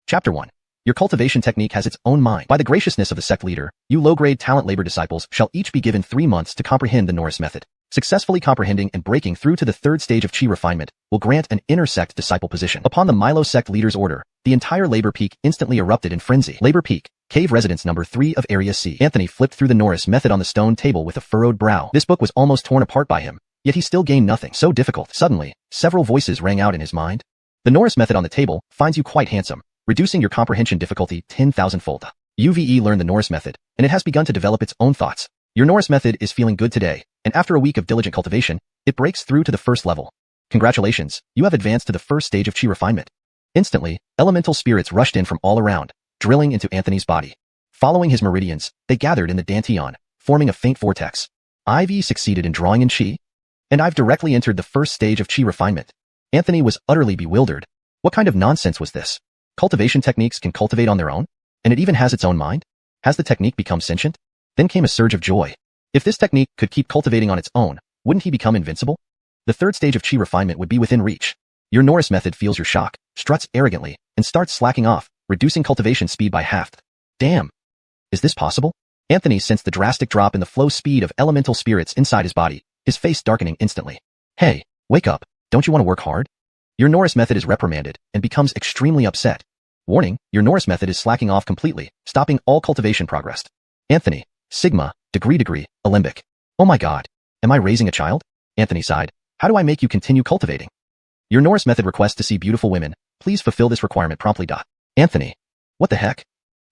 Chapter 1. Your cultivation technique has its own mind. By the graciousness of the sect leader, you low-grade talent labor disciples shall each be given 3 months to comprehend the Norris method. Successfully comprehending and breaking through to the third stage of chi refinement will grant an inner sect disciple position. Upon the Milo sect leader's order, the entire labor peak instantly erupted in frenzy. Labor peak, cave residence number 3 of Area C. Anthony flipped through the Norris method on the stone table with a furrowed brow. This book was almost torn apart by him, yet he still gained nothing. So difficult. Suddenly, several voices rang out in his mind. The Norris method on the table finds you quite handsome, reducing your comprehension difficulty 10,000-fold. UVE learned the Norris method, and it has begun to develop its own thoughts. Your Norris method is feeling good today, and after a week of diligent cultivation, it breaks through to the first level. Congratulations, you have advanced to the first stage of chi refinement. Instantly, elemental spirits rushed in from all around, drilling into Anthony's body. Following his meridians, they gathered in the dantian, forming a faint vortex. I've succeeded in drawing in chi, and I've directly entered the first stage of chi refinement. Anthony was utterly bewildered. What kind of nonsense was this? Cultivation techniques can cultivate on their own, and it even has its own mind? Has the technique become sentient? Then came a surge of joy. If this technique could keep cultivating on its own, wouldn't he become invincible? The third stage of chi refinement would be within reach. Your Norris method feels your shock, struts arrogantly, and starts slacking off, reducing cultivation speed by half. Damn. Is this possible? Anthony sensed the drastic drop in the flow speed of elemental spirits inside his body, his face darkening instantly. Hey, wake up. Don't you want to work hard? Your Norris method is reprimanded and becomes extremely upset. Warning, your Norris method is slacking off completely, stopping all cultivation progress. Anthony, Sigma, degree, alembic. Oh my god. Am I raising a child? Anthony sighed. How do I make you continue cultivating? Your Norris method requests to see beautiful women. Please fulfill this requirement promptly. Anthony. What the heck?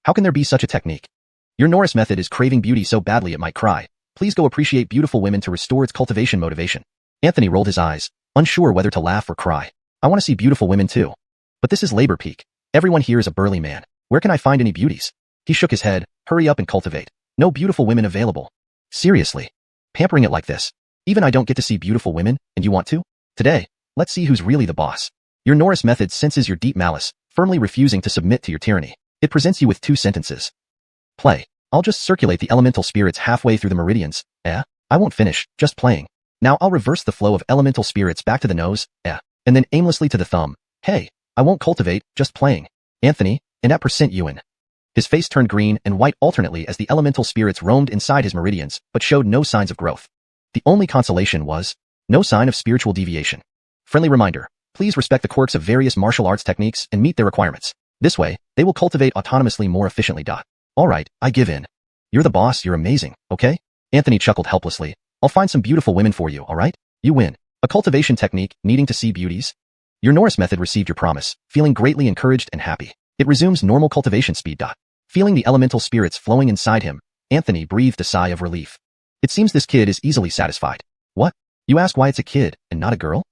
How can there be such a technique? Your Norris method is craving beauty so badly it might cry. Please go appreciate beautiful women to restore its cultivation motivation. Anthony rolled his eyes, unsure whether to laugh or cry. I want to see beautiful women too. But this is labor peak. Everyone here is a burly man. Where can I find any beauties? He shook his head. Hurry up and cultivate. No beautiful women available. Seriously. Pampering it like this. Even I don't get to see beautiful women, and you want to? Today, let's see who's really the boss. Your Norris method senses your deep malice, firmly refusing to submit to your tyranny. It presents you with 2 sentences. Play. I'll just circulate the elemental spirits halfway through the meridians. I won't finish, just playing. Now I'll reverse the flow of elemental spirits back to the nose, and then aimlessly to the thumb. Hey, I won't cultivate, just playing. Anthony, and at % Ewan. His face turned green and white alternately as the elemental spirits roamed inside his meridians, but showed no signs of growth. The only consolation was no sign of spiritual deviation. Friendly reminder, please respect the quirks of various martial arts techniques and meet their requirements. This way, they will cultivate autonomously more efficiently. Alright, I give in. You're the boss, you're amazing, okay? Anthony chuckled helplessly. I'll find some beautiful women for you, alright? You win. A cultivation technique, needing to see beauties? Your Norris method received your promise, feeling greatly encouraged and happy. It resumes normal cultivation speed. Feeling the elemental spirits flowing inside him, Anthony breathed a sigh of relief. It seems this kid is easily satisfied. What? You ask why it's a kid, and not a girl?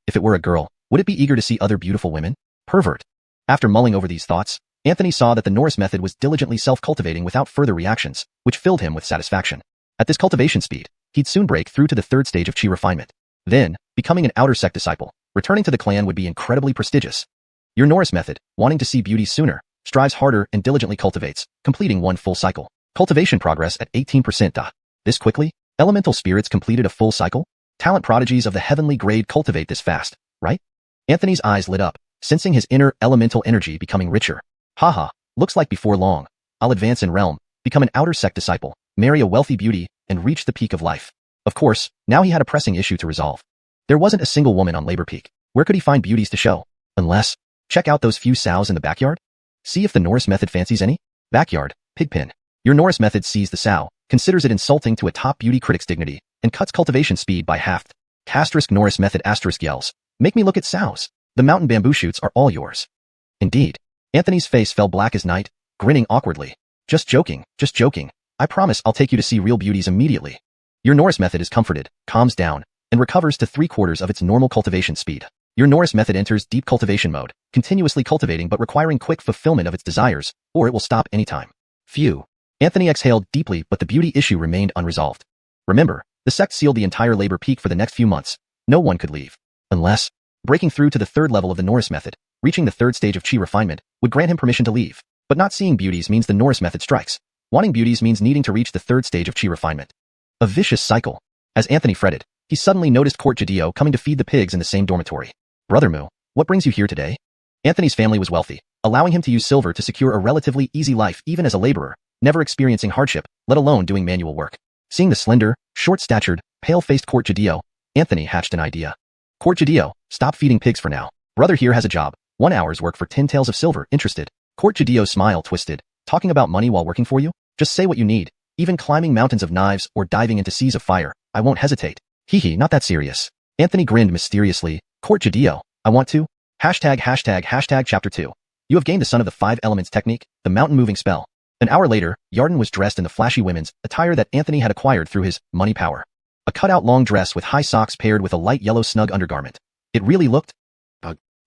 If it were a girl, would it be eager to see other beautiful women? Pervert. After mulling over these thoughts, Anthony saw that the Norris method was diligently self-cultivating without further reactions, which filled him with satisfaction. At this cultivation speed, he'd soon break through to the third stage of chi refinement. Then, becoming an outer sect disciple, returning to the clan would be incredibly prestigious. Your Norris method, wanting to see beauty sooner, strives harder and diligently cultivates, completing 1 full cycle. Cultivation progress at 18%. This quickly, elemental spirits completed a full cycle? Talent prodigies of the heavenly grade cultivate this fast, right? Anthony's eyes lit up, sensing his inner elemental energy becoming richer. Looks like before long, I'll advance in realm, become an outer sect disciple, marry a wealthy beauty, and reach the peak of life. Of course, now he had a pressing issue to resolve. There wasn't a single woman on labor peak. Where could he find beauties to show? Unless, check out those few sows in the backyard? See if the Norris method fancies any? Backyard, pigpen. Your Norris method sees the sow, considers it insulting to a top beauty critic's dignity, and cuts cultivation speed by half. * Norris method * yells. Make me look at sows. The mountain bamboo shoots are all yours. Indeed. Anthony's face fell black as night, grinning awkwardly. Just joking. I promise I'll take you to see real beauties immediately. Your Norris method is comforted, calms down, and recovers to 3/4 of its normal cultivation speed. Your Norris method enters deep cultivation mode, continuously cultivating but requiring quick fulfillment of its desires, or it will stop anytime. Phew. Anthony exhaled deeply, but the beauty issue remained unresolved. Remember, the sect sealed the entire labor peak for the next few months. No one could leave. Unless, breaking through to the third level of the Norris method, reaching the third stage of chi refinement, would grant him permission to leave. But not seeing beauties means the Norris method strikes. Wanting beauties means needing to reach the third stage of chi refinement. A vicious cycle. As Anthony fretted, he suddenly noticed Court Jadeo coming to feed the pigs in the same dormitory. Brother Moo, what brings you here today? Anthony's family was wealthy, allowing him to use silver to secure a relatively easy life even as a laborer, never experiencing hardship, let alone doing manual work. Seeing the slender, short-statured, pale-faced Court Judeo, Anthony hatched an idea. Court Judeo, stop feeding pigs for now. Brother here has a job, 1 hour's work for 10 taels of silver, interested? Court Judeo's smile twisted. Talking about money while working for you? Just say what you need. Even climbing mountains of knives or diving into seas of fire, I won't hesitate. Hee, not that serious. Anthony grinned mysteriously. Court Judeo, I want to. ####Chapter 2. You have gained the Son of the Five Elements technique, the mountain moving spell. An hour later, Yarden was dressed in the flashy women's attire that Anthony had acquired through his money power. A cutout long dress with high socks paired with a light yellow snug undergarment. It really looked...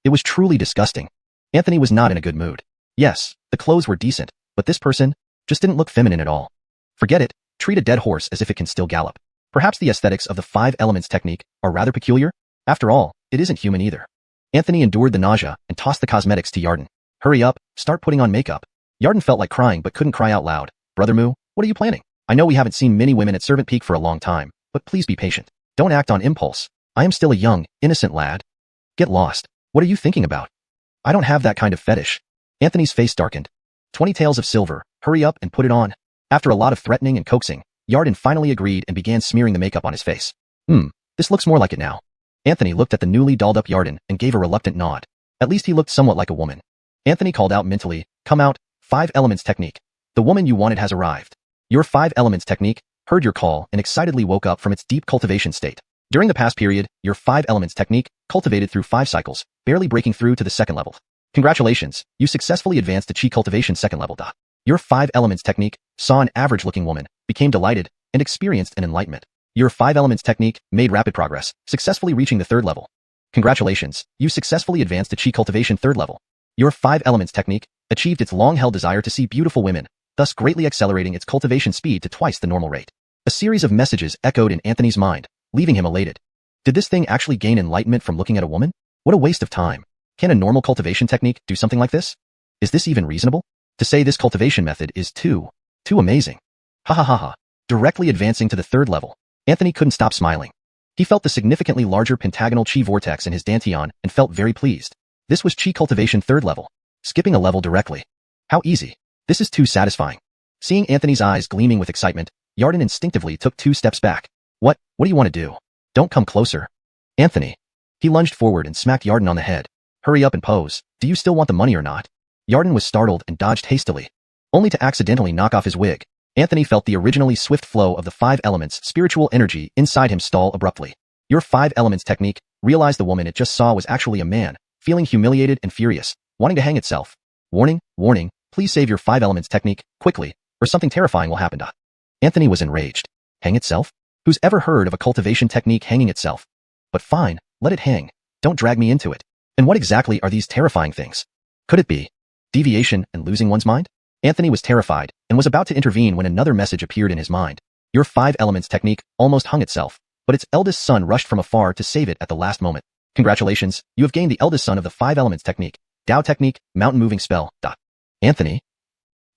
It was truly disgusting. Anthony was not in a good mood. Yes, the clothes were decent, but this person just didn't look feminine at all. Forget it, treat a dead horse as if it can still gallop. Perhaps the aesthetics of the Five Elements technique are rather peculiar? After all, it isn't human either. Anthony endured the nausea and tossed the cosmetics to Yarden. Hurry up, start putting on makeup. Yarden felt like crying but couldn't cry out loud. Brother Moo, what are you planning? I know we haven't seen many women at Servant Peak for a long time, but please be patient. Don't act on impulse. I am still a young, innocent lad. Get lost. What are you thinking about? I don't have that kind of fetish. Anthony's face darkened. 20 taels of silver, hurry up and put it on. After a lot of threatening and coaxing, Yarden finally agreed and began smearing the makeup on his face. This looks more like it now. Anthony looked at the newly dolled up Yarden and gave a reluctant nod. At least he looked somewhat like a woman. Anthony called out mentally, come out, Five Elements technique. The woman you wanted has arrived. Your Five Elements technique heard your call and excitedly woke up from its deep cultivation state. During the past period, your Five Elements technique cultivated through 5 cycles, barely breaking through to the 2nd level. Congratulations, you successfully advanced to Chi Cultivation 2nd level. Your Five Elements technique saw an average-looking woman, became delighted, and experienced an enlightenment. Your Five Elements technique made rapid progress, successfully reaching the 3rd level. Congratulations, you successfully advanced to Chi Cultivation 3rd level. Your Five Elements technique achieved its long-held desire to see beautiful women, thus greatly accelerating its cultivation speed to twice the normal rate. A series of messages echoed in Anthony's mind, leaving him elated. Did this thing actually gain enlightenment from looking at a woman? What a waste of time. Can a normal cultivation technique do something like this? Is this even reasonable? To say this cultivation method is too amazing. Ha. Directly advancing to the 3rd level, Anthony couldn't stop smiling. He felt the significantly larger pentagonal chi vortex in his dantian and felt very pleased. This was Chi Cultivation 3rd level. Skipping a level directly. How easy. This is too satisfying. Seeing Anthony's eyes gleaming with excitement, Yarden instinctively took 2 steps back. What do you want to do? Don't come closer. Anthony. He lunged forward and smacked Yarden on the head. Hurry up and pose. Do you still want the money or not? Yarden was startled and dodged hastily, only to accidentally knock off his wig. Anthony felt the originally swift flow of the Five Elements spiritual energy inside him stall abruptly. Your Five Elements technique realized the woman it just saw was actually a man, feeling humiliated and furious, wanting to hang itself. Warning, please save your Five Elements technique, quickly, or something terrifying will happen. Anthony was enraged. Hang itself? Who's ever heard of a cultivation technique hanging itself? But fine, let it hang. Don't drag me into it. And what exactly are these terrifying things? Could it be deviation and losing one's mind? Anthony was terrified and was about to intervene when another message appeared in his mind. Your Five Elements technique almost hung itself, but its eldest son rushed from afar to save it at the last moment. Congratulations, you have gained the eldest son of the Five Elements technique, Tao technique, mountain moving spell. Anthony?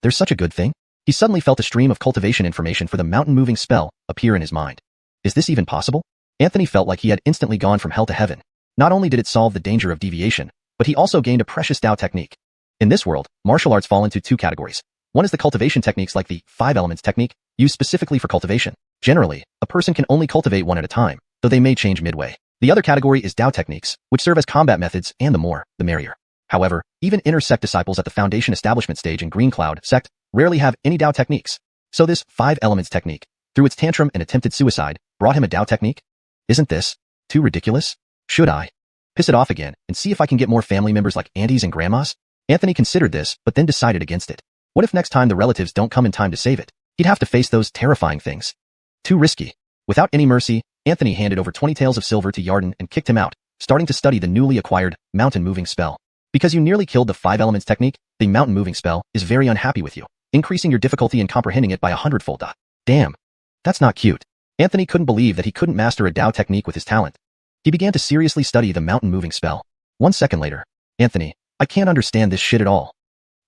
There's such a good thing? He suddenly felt a stream of cultivation information for the mountain moving spell appear in his mind. Is this even possible? Anthony felt like he had instantly gone from hell to heaven. Not only did it solve the danger of deviation, but he also gained a precious Tao technique. In this world, martial arts fall into 2 categories. One is the cultivation techniques like the Five Elements technique, used specifically for cultivation. Generally, a person can only cultivate one at a time, though they may change midway. The other category is Tao techniques, which serve as combat methods, and the more, the merrier. However, even inner sect disciples at the Foundation establishment stage in Green Cloud sect rarely have any Tao techniques. So this Five Elements technique, through its tantrum and attempted suicide, brought him a Tao technique? Isn't this too ridiculous? Should I piss it off again and see if I can get more family members like aunties and grandmas? Anthony considered this, but then decided against it. What if next time the relatives don't come in time to save it? He'd have to face those terrifying things. Too risky. Without any mercy, Anthony handed over 20 taels of silver to Yarden and kicked him out, starting to study the newly acquired mountain moving spell. Because you nearly killed the Five Elements technique, the mountain moving spell is very unhappy with you, increasing your difficulty in comprehending it by 100-fold. Damn. That's not cute. Anthony couldn't believe that he couldn't master a Tao technique with his talent. He began to seriously study the mountain moving spell. 1 second later. Anthony, I can't understand this shit at all.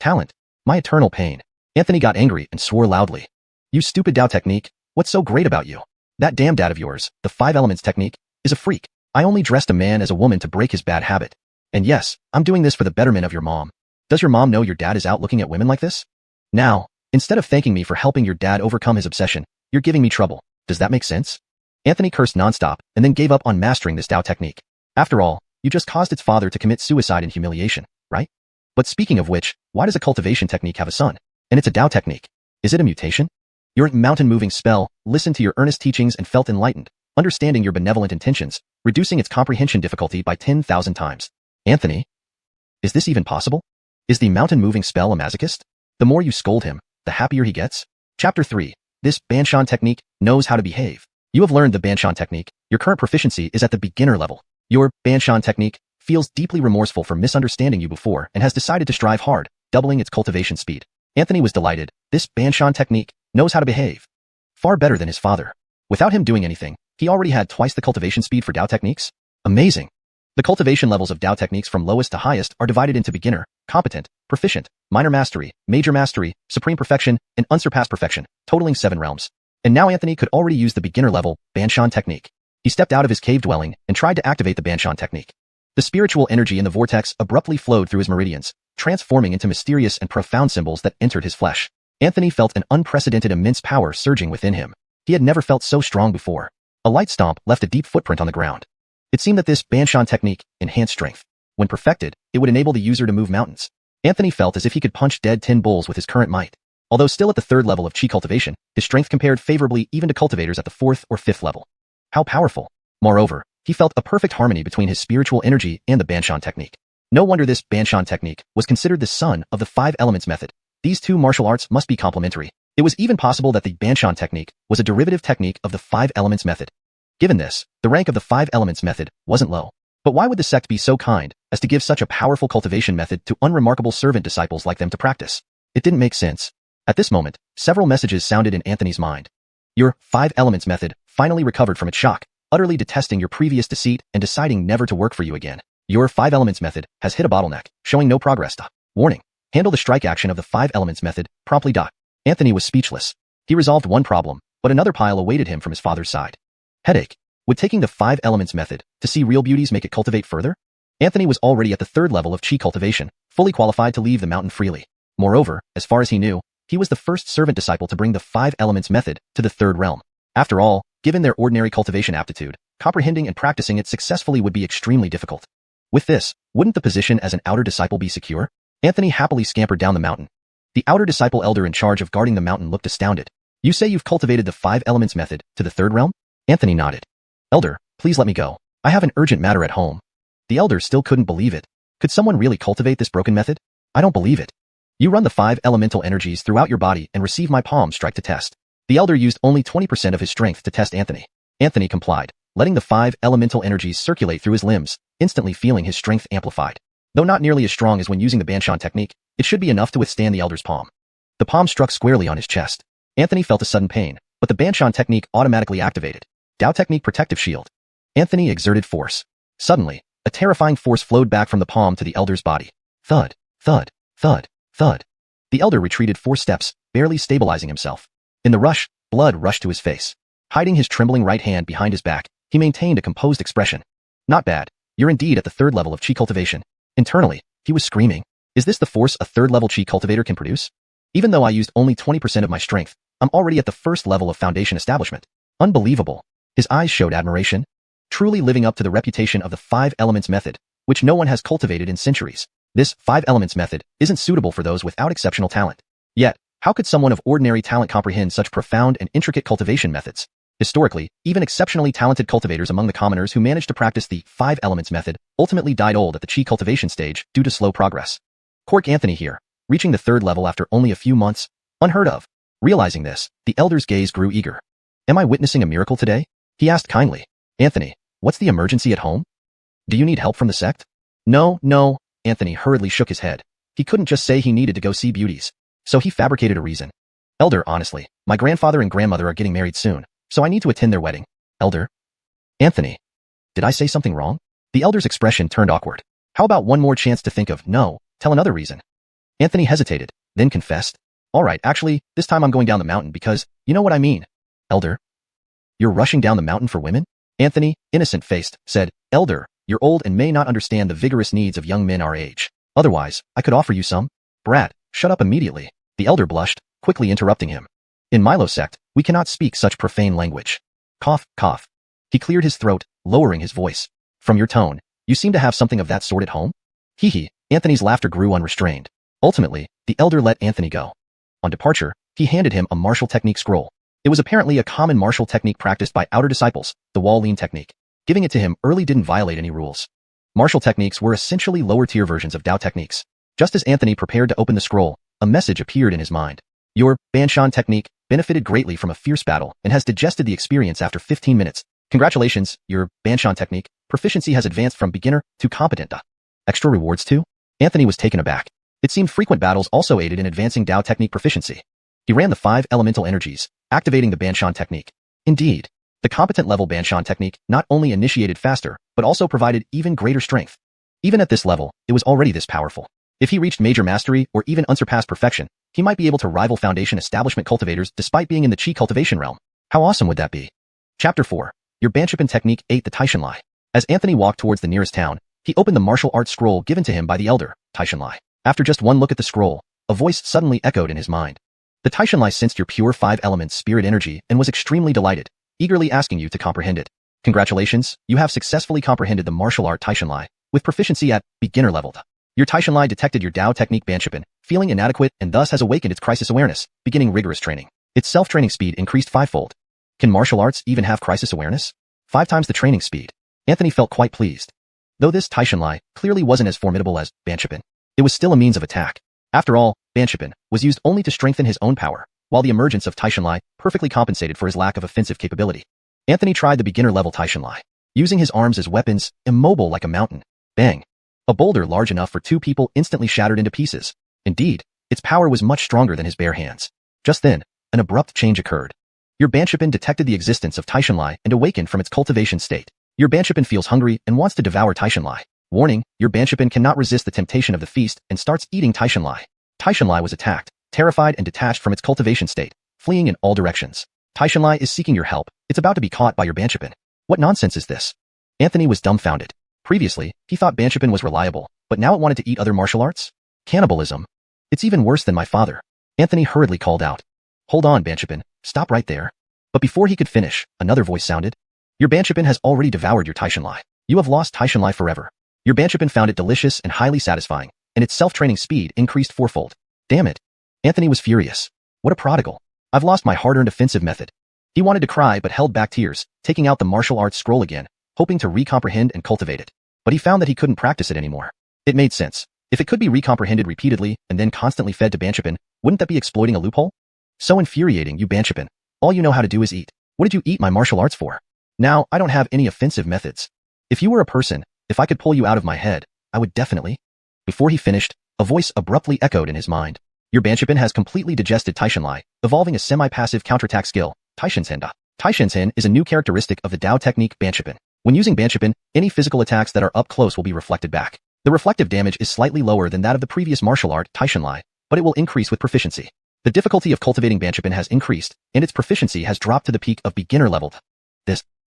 Talent. My eternal pain. Anthony got angry and swore loudly. You stupid Tao technique, what's so great about you? That damn dad of yours, the Five Elements technique, is a freak. I only dressed a man as a woman to break his bad habit. And yes, I'm doing this for the betterment of your mom. Does your mom know your dad is out looking at women like this? Now, instead of thanking me for helping your dad overcome his obsession, you're giving me trouble. Does that make sense? Anthony cursed nonstop and then gave up on mastering this Tao technique. After all, you just caused its father to commit suicide in humiliation, right? But speaking of which, why does a cultivation technique have a son? And it's a Tao technique. Is it a mutation? Your mountain-moving spell listened to your earnest teachings and felt enlightened, understanding your benevolent intentions, reducing its comprehension difficulty by 10,000 times. Anthony? Is this even possible? Is the mountain-moving spell a masochist? The more you scold him, the happier he gets? Chapter 3. This Banshan technique knows how to behave. You have learned the Banshan technique. Your current proficiency is at the beginner level. Your Banshan technique feels deeply remorseful for misunderstanding you before and has decided to strive hard, doubling its cultivation speed. Anthony was delighted. This Banshan technique knows how to behave. Far better than his father. Without him doing anything, he already had twice the cultivation speed for Tao techniques. Amazing. The cultivation levels of Tao techniques from lowest to highest are divided into beginner, competent, proficient, minor mastery, major mastery, supreme perfection, and unsurpassed perfection, totaling 7 realms. And now Anthony could already use the beginner level Banshan technique. He stepped out of his cave dwelling and tried to activate the Banshan technique. The spiritual energy in the vortex abruptly flowed through his meridians, transforming into mysterious and profound symbols that entered his flesh. Anthony felt an unprecedented immense power surging within him. He had never felt so strong before. A light stomp left a deep footprint on the ground. It seemed that this Banshan technique enhanced strength. When perfected, it would enable the user to move mountains. Anthony felt as if he could punch dead tin bulls with his current might. Although still at the 3rd level of Qi cultivation, his strength compared favorably even to cultivators at the 4th or 5th level. How powerful. Moreover, he felt a perfect harmony between his spiritual energy and the Banshan technique. No wonder this Banshan technique was considered the son of the 5 elements method. These two martial arts must be complementary. It was even possible that the Banshan technique was a derivative technique of the 5 elements method. Given this, the rank of the 5 elements method wasn't low. But why would the sect be so kind as to give such a powerful cultivation method to unremarkable servant disciples like them to practice? It didn't make sense. At this moment, several messages sounded in Anthony's mind. Your 5 elements method finally recovered from its shock, utterly detesting your previous deceit and deciding never to work for you again. Your 5 elements method has hit a bottleneck, showing no progress. Warning. Handle the strike action of the 5 elements method promptly. Anthony was speechless. He resolved one problem, but another pile awaited him from his father's side. Headache. Would taking the 5 elements method to see real beauties make it cultivate further? Anthony was already at the 3rd level of Qi cultivation, fully qualified to leave the mountain freely. Moreover, as far as he knew, he was the first servant disciple to bring the 5 elements method to the 3rd realm. After all, given their ordinary cultivation aptitude, comprehending and practicing it successfully would be extremely difficult. With this, wouldn't the position as an outer disciple be secure? Anthony happily scampered down the mountain. The outer disciple elder in charge of guarding the mountain looked astounded. You say you've cultivated the 5 elements method to the 3rd realm? Anthony nodded. Elder, please let me go. I have an urgent matter at home. The elder still couldn't believe it. Could someone really cultivate this broken method? I don't believe it. You run the 5 elemental energies throughout your body and receive my palm strike to test. The elder used only 20% of his strength to test Anthony. Anthony complied, letting the 5 elemental energies circulate through his limbs, instantly feeling his strength amplified. Though not nearly as strong as when using the Banshan technique, it should be enough to withstand the elder's palm. The palm struck squarely on his chest. Anthony felt a sudden pain, but the Banshan technique automatically activated. Tao technique protective shield. Anthony exerted force. Suddenly, a terrifying force flowed back from the palm to the elder's body. Thud, thud, thud, thud. The elder retreated 4 steps, barely stabilizing himself. In the rush, blood rushed to his face. Hiding his trembling right hand behind his back, he maintained a composed expression. Not bad. You're indeed at the 3rd level of Qi cultivation. Internally, he was screaming. Is this the force a 3rd level Qi cultivator can produce? Even though I used only 20% of my strength, I'm already at the 1st level of foundation establishment. Unbelievable. His eyes showed admiration. Truly living up to the reputation of the 5 elements method, which no one has cultivated in centuries. This 5 elements method isn't suitable for those without exceptional talent. Yet, how could someone of ordinary talent comprehend such profound and intricate cultivation methods? Historically, even exceptionally talented cultivators among the commoners who managed to practice the 5 elements method ultimately died old at the Qi cultivation stage due to slow progress. Cork Anthony here, reaching the 3rd level after only a few months. Unheard of. Realizing this, the elder's gaze grew eager. Am I witnessing a miracle today? He asked kindly. Anthony, what's the emergency at home? Do you need help from the sect? No. Anthony hurriedly shook his head. He couldn't just say he needed to go see beauties. So he fabricated a reason. Elder, honestly, my grandfather and grandmother are getting married soon, so I need to attend their wedding. Elder? Anthony, did I say something wrong? The elder's expression turned awkward. How about one more chance to think of, no, tell another reason. Anthony hesitated, then confessed. All right, actually, this time I'm going down the mountain because, you know what I mean. Elder? You're rushing down the mountain for women? Anthony, innocent-faced, said, Elder, you're old and may not understand the vigorous needs of young men our age. Otherwise, I could offer you some. Brat, shut up immediately. The elder blushed, quickly interrupting him. In Milo sect, we cannot speak such profane language. Cough, cough. He cleared his throat, lowering his voice. From your tone, you seem to have something of that sort at home? Hee hee. Anthony's laughter grew unrestrained. Ultimately, the elder let Anthony go. On departure, he handed him a martial technique scroll. It was apparently a common martial technique practiced by outer disciples, the wall lean technique. Giving it to him early didn't violate any rules. Martial techniques were essentially lower-tier versions of Dao techniques. Just as Anthony prepared to open the scroll, a message appeared in his mind. Your Banshan technique benefited greatly from a fierce battle and has digested the experience after 15 minutes. Congratulations, your Banshan technique proficiency has advanced from beginner to competent. Extra rewards too? Anthony was taken aback. It seemed frequent battles also aided in advancing Dao technique proficiency. He ran the 5 elemental energies, activating the Banshan technique. Indeed, the competent level Banshan technique not only initiated faster, but also provided even greater strength. Even at this level, it was already this powerful. If he reached major mastery or even unsurpassed perfection, he might be able to rival Foundation establishment cultivators despite being in the Qi cultivation realm. How awesome would that be? Chapter 4. Your Banshipan technique ate the Taishanlai. As Anthony walked towards the nearest town, he opened the martial arts scroll given to him by the elder, Taishanlai. After just one look at the scroll, a voice suddenly echoed in his mind. The Taishanlai sensed your pure 5 elements spirit energy and was extremely delighted, eagerly asking you to comprehend it. Congratulations, you have successfully comprehended the martial art Taishanlai, with proficiency at beginner level. Your Taishanlai detected your Dao technique Banshipan, feeling inadequate and thus has awakened its crisis awareness, beginning rigorous training. Its self-training speed increased 5-fold. Can martial arts even have crisis awareness? 5 times the training speed. Anthony felt quite pleased. Though this Taishanlai clearly wasn't as formidable as Banshipan, it was still a means of attack. After all, Banshipan was used only to strengthen his own power, while the emergence of Taishanlai perfectly compensated for his lack of offensive capability. Anthony tried the beginner-level Taishanlai, using his arms as weapons, immobile like a mountain. Bang! A boulder large enough for 2 people instantly shattered into pieces. Indeed, its power was much stronger than his bare hands. Just then, an abrupt change occurred. Your Banshipan detected the existence of Taishanlai and awakened from its cultivation state. Your Banshipan feels hungry and wants to devour Taishanlai. Warning, your Banshipan cannot resist the temptation of the feast and starts eating Taishanlai. Taishanlai was attacked, terrified and detached from its cultivation state, fleeing in all directions. Taishanlai is seeking your help. It's about to be caught by your Banshipan. What nonsense is this? Anthony was dumbfounded. Previously, he thought Banshipan was reliable, but now it wanted to eat other martial arts? Cannibalism. It's even worse than my father. Anthony hurriedly called out. Hold on, Banshipan. Stop right there. But before he could finish, another voice sounded. Your Banshipan has already devoured your Taishanlai. You have lost Taishanlai forever. Your Banshipan found it delicious and highly satisfying, and its self-training speed increased 4-fold. Damn it. Anthony was furious. What a prodigal. I've lost my hard-earned offensive method. He wanted to cry but held back tears, taking out the martial arts scroll again, hoping to recomprehend and cultivate it. But he found that he couldn't practice it anymore. It made sense. If it could be recomprehended repeatedly and then constantly fed to Banshipan, wouldn't that be exploiting a loophole? So infuriating, you Banshipan. All you know how to do is eat. What did you eat my martial arts for? Now, I don't have any offensive methods. If you were a person, if I could pull you out of my head, I would definitely. Before he finished, a voice abruptly echoed in his mind. Your Banshipan has completely digested Taishanlai, evolving a semi-passive counterattack skill, Taishansen. Taishansen is a new characteristic of the Dao technique Banshipan. When using Banshipan, any physical attacks that are up close will be reflected back. The reflective damage is slightly lower than that of the previous martial art, Taishanlai, but it will increase with proficiency. The difficulty of cultivating Banshipan has increased, and its proficiency has dropped to the peak of beginner level.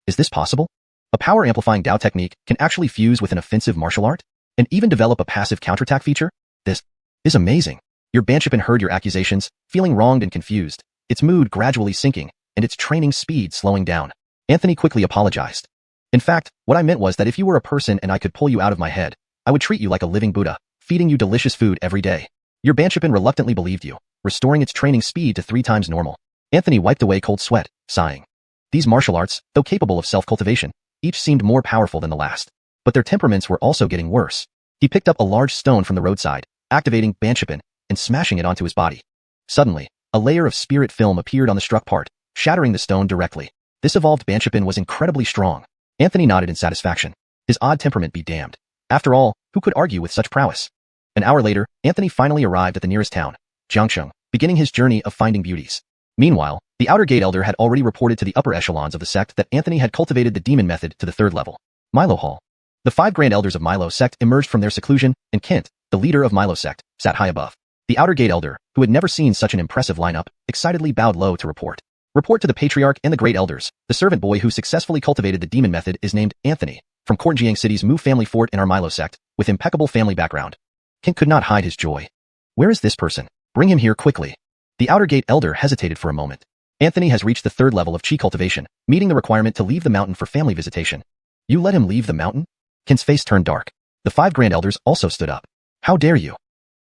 Is this possible? A power-amplifying Dao technique can actually fuse with an offensive martial art, and even develop a passive counterattack feature? This is amazing. Your Banshipan heard your accusations, feeling wronged and confused, its mood gradually sinking, and its training speed slowing down. Anthony quickly apologized. In fact, what I meant was that if you were a person and I could pull you out of my head, I would treat you like a living Buddha, feeding you delicious food every day. Your Banshipan reluctantly believed you, restoring its training speed to 3 times normal. Anthony wiped away cold sweat, sighing. These martial arts, though capable of self-cultivation, each seemed more powerful than the last. But their temperaments were also getting worse. He picked up a large stone from the roadside, activating Banshipan, and smashing it onto his body. Suddenly, a layer of spirit film appeared on the struck part, shattering the stone directly. This evolved Banshipan was incredibly strong. Anthony nodded in satisfaction. His odd temperament be damned. After all, who could argue with such prowess? An hour later, Anthony finally arrived at the nearest town, Jiangcheng, beginning his journey of finding beauties. Meanwhile, the outer gate elder had already reported to the upper echelons of the sect that Anthony had cultivated the demon method to the 3rd level. Milo Hall. The 5 grand elders of Milo sect emerged from their seclusion, and Kent, the leader of Milo sect, sat high above. The outer gate elder, who had never seen such an impressive lineup, excitedly bowed low to report. Report to the patriarch and the great elders. The servant boy who successfully cultivated the demon method is named Anthony, from Courtjiang City's Mu family fort in our Milo sect, with impeccable family background. Kent could not hide his joy. Where is this person? Bring him here quickly. The outer gate elder hesitated for a moment. Anthony has reached the 3rd level of chi cultivation, meeting the requirement to leave the mountain for family visitation. You let him leave the mountain? Kent's face turned dark. The 5 grand elders also stood up. How dare you?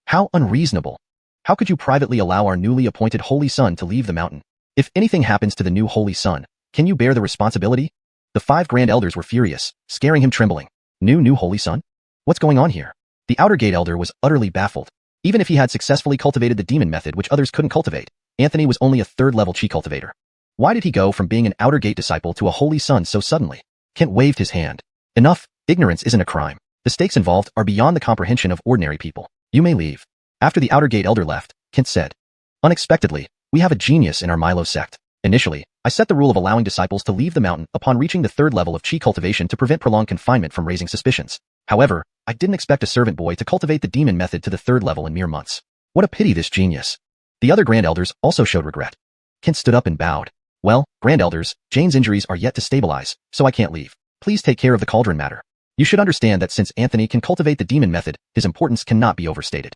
How unreasonable. How could you privately allow our newly appointed holy son to leave the mountain? If anything happens to the new holy son, can you bear the responsibility? The 5 grand elders were furious, scaring him trembling. New holy son? What's going on here? The outer gate elder was utterly baffled. Even if he had successfully cultivated the demon method which others couldn't cultivate, Anthony was only a 3rd level chi cultivator. Why did he go from being an outer gate disciple to a holy son so suddenly? Kent waved his hand. Enough, ignorance isn't a crime. The stakes involved are beyond the comprehension of ordinary people. You may leave. After the outer gate elder left, Kent said, unexpectedly, we have a genius in our Milo sect. Initially, I set the rule of allowing disciples to leave the mountain upon reaching the 3rd level of chi cultivation to prevent prolonged confinement from raising suspicions. However, I didn't expect a servant boy to cultivate the demon method to the 3rd level in mere months. What a pity, this genius. The other grand elders also showed regret. Kent stood up and bowed. Well, grand elders, Jane's injuries are yet to stabilize, so I can't leave. Please take care of the cauldron matter. You should understand that since Anthony can cultivate the demon method, his importance cannot be overstated.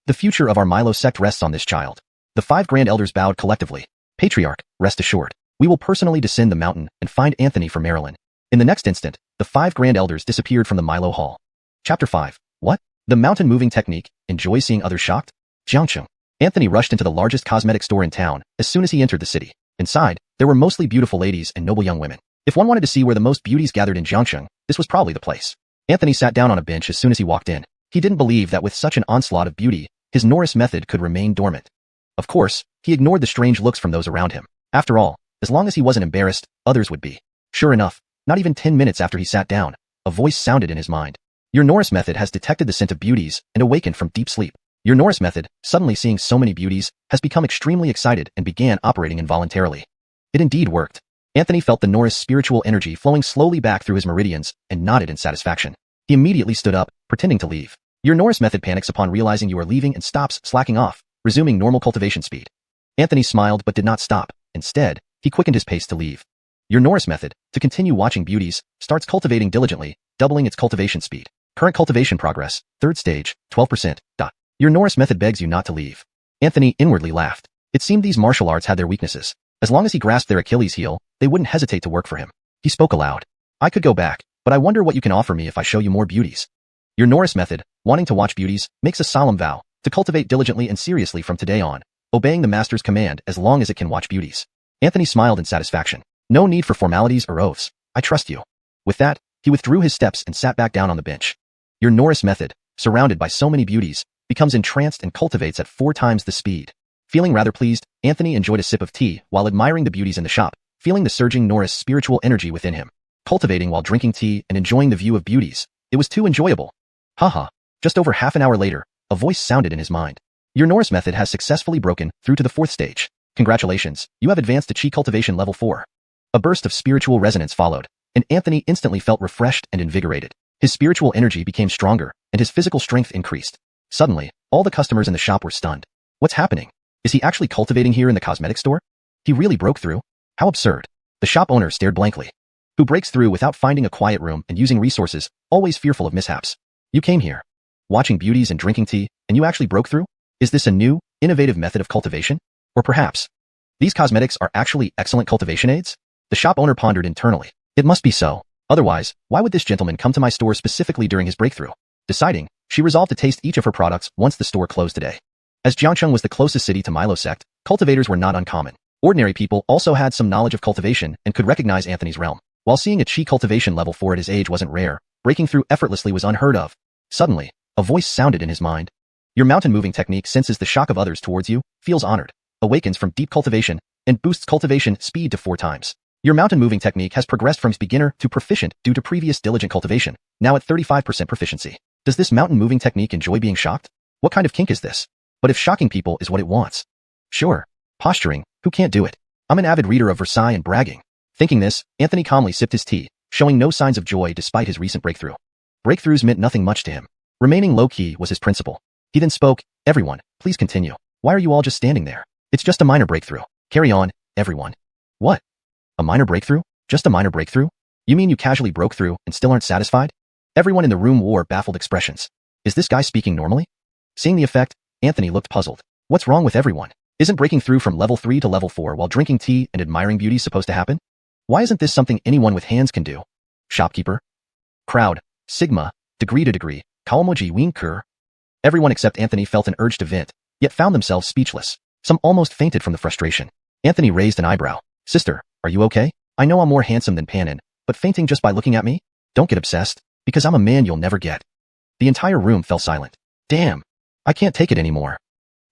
The future of our Milo sect rests on this child. The 5 grand elders bowed collectively. Patriarch, rest assured. We will personally descend the mountain and find Anthony for Marilyn. In the next instant, the 5 grand elders disappeared from the Milo hall. Chapter 5. What? The mountain moving technique. Enjoy seeing others shocked? Jiangcheng. Anthony rushed into the largest cosmetic store in town as soon as he entered the city. Inside, there were mostly beautiful ladies and noble young women. If one wanted to see where the most beauties gathered in Jiangcheng, this was probably the place. Anthony sat down on a bench as soon as he walked in. He didn't believe that with such an onslaught of beauty, his Norris method could remain dormant. Of course, he ignored the strange looks from those around him. After all, as long as he wasn't embarrassed, others would be. Sure enough, not even 10 minutes after he sat down, a voice sounded in his mind. Your Norris method has detected the scent of beauties and awakened from deep sleep. Your Norris method, suddenly seeing so many beauties, has become extremely excited and began operating involuntarily. It indeed worked. Anthony felt the Norris spiritual energy flowing slowly back through his meridians and nodded in satisfaction. He immediately stood up, pretending to leave. Your Norris method panics upon realizing you are leaving and stops slacking off, resuming normal cultivation speed. Anthony smiled but did not stop. Instead, he quickened his pace to leave. Your Norris method, to continue watching beauties, starts cultivating diligently, doubling its cultivation speed. Current cultivation progress, 3rd stage, 12%. Your Norris method begs you not to leave. Anthony inwardly laughed. It seemed these martial arts had their weaknesses. As long as he grasped their Achilles heel, they wouldn't hesitate to work for him. He spoke aloud. I could go back, but I wonder what you can offer me if I show you more beauties. Your Norris method, wanting to watch beauties, makes a solemn vow to cultivate diligently and seriously from today on, obeying the master's command as long as it can watch beauties. Anthony smiled in satisfaction. No need for formalities or oaths. I trust you. With that, he withdrew his steps and sat back down on the bench. Your Norris method, surrounded by so many beauties, becomes entranced and cultivates at 4 times the speed. Feeling rather pleased, Anthony enjoyed a sip of tea while admiring the beauties in the shop, feeling the surging Norris spiritual energy within him. Cultivating while drinking tea and enjoying the view of beauties, it was too enjoyable. Haha. Just over half an hour later, a voice sounded in his mind. Your Norris method has successfully broken through to the 4th stage. Congratulations, you have advanced to chi cultivation level 4. A burst of spiritual resonance followed, and Anthony instantly felt refreshed and invigorated. His spiritual energy became stronger, and his physical strength increased. Suddenly, all the customers in the shop were stunned. What's happening? Is he actually cultivating here in the cosmetic store? He really broke through? How absurd. The shop owner stared blankly. Who breaks through without finding a quiet room and using resources, always fearful of mishaps? You came here, watching beauties and drinking tea, and you actually broke through? Is this a new, innovative method of cultivation? Or perhaps, these cosmetics are actually excellent cultivation aids? The shop owner pondered internally. It must be so. Otherwise, why would this gentleman come to my store specifically during his breakthrough? Deciding, she resolved to taste each of her products once the store closed today. As Jiangcheng was the closest city to Milo sect, cultivators were not uncommon. Ordinary people also had some knowledge of cultivation and could recognize Anthony's realm. While seeing a chi cultivation level 4 at his age wasn't rare, breaking through effortlessly was unheard of. Suddenly, a voice sounded in his mind. Your mountain moving technique senses the shock of others towards you, feels honored, awakens from deep cultivation, and boosts cultivation speed to 4 times. Your mountain moving technique has progressed from beginner to proficient due to previous diligent cultivation, now at 35% proficiency. Does this mountain moving technique enjoy being shocked? What kind of kink is this? But if shocking people is what it wants. Sure. Posturing, who can't do it? I'm an avid reader of Versailles and bragging. Thinking this, Anthony calmly sipped his tea, showing no signs of joy despite his recent breakthrough. Breakthroughs meant nothing much to him. Remaining low-key was his principle. He then spoke, everyone, please continue. Why are you all just standing there? It's just a minor breakthrough. Carry on, everyone. What? A minor breakthrough? Just a minor breakthrough? You mean you casually broke through and still aren't satisfied? Everyone in the room wore baffled expressions. Is this guy speaking normally? Seeing the effect, Anthony looked puzzled. What's wrong with everyone? Isn't breaking through from level 3 to level 4 while drinking tea and admiring beauty supposed to happen? Why isn't this something anyone with hands can do? Shopkeeper. Crowd. Sigma. Degree to degree. Kalmoji Winker. Everyone except Anthony felt an urge to vent, yet found themselves speechless. Some almost fainted from the frustration. Anthony raised an eyebrow. Sister, are you okay? I know I'm more handsome than Panin, but fainting just by looking at me? Don't get obsessed, because I'm a man you'll never get. The entire room fell silent. Damn. I can't take it anymore.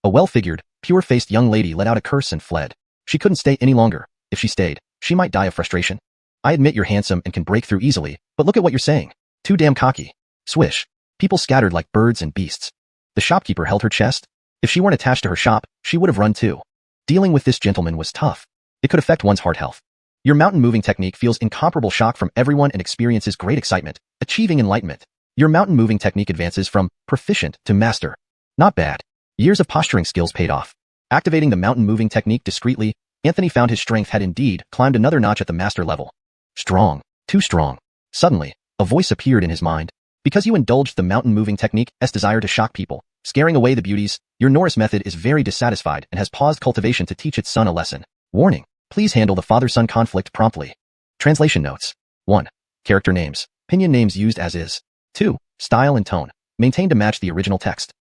A well-figured, pure-faced young lady let out a curse and fled. She couldn't stay any longer. If she stayed, she might die of frustration. I admit you're handsome and can break through easily, but look at what you're saying. Too damn cocky. Swish. People scattered like birds and beasts. The shopkeeper held her chest. If she weren't attached to her shop, she would have run too. Dealing with this gentleman was tough. It could affect one's heart health. Your mountain moving technique feels incomparable shock from everyone and experiences great excitement, achieving enlightenment. Your mountain moving technique advances from proficient to master. Not bad. Years of posturing skills paid off. Activating the mountain moving technique discreetly, Anthony found his strength had indeed climbed another notch at the master level. Strong. Too strong. Suddenly, a voice appeared in his mind. Because you indulged the mountain moving technique's desire to shock people, scaring away the beauties, your Norris method is very dissatisfied and has paused cultivation to teach its son a lesson. Warning. Please handle the father-son conflict promptly. Translation notes. 1. Character names. Pinyin names used as is. 2. Style and tone. Maintained to match the original text.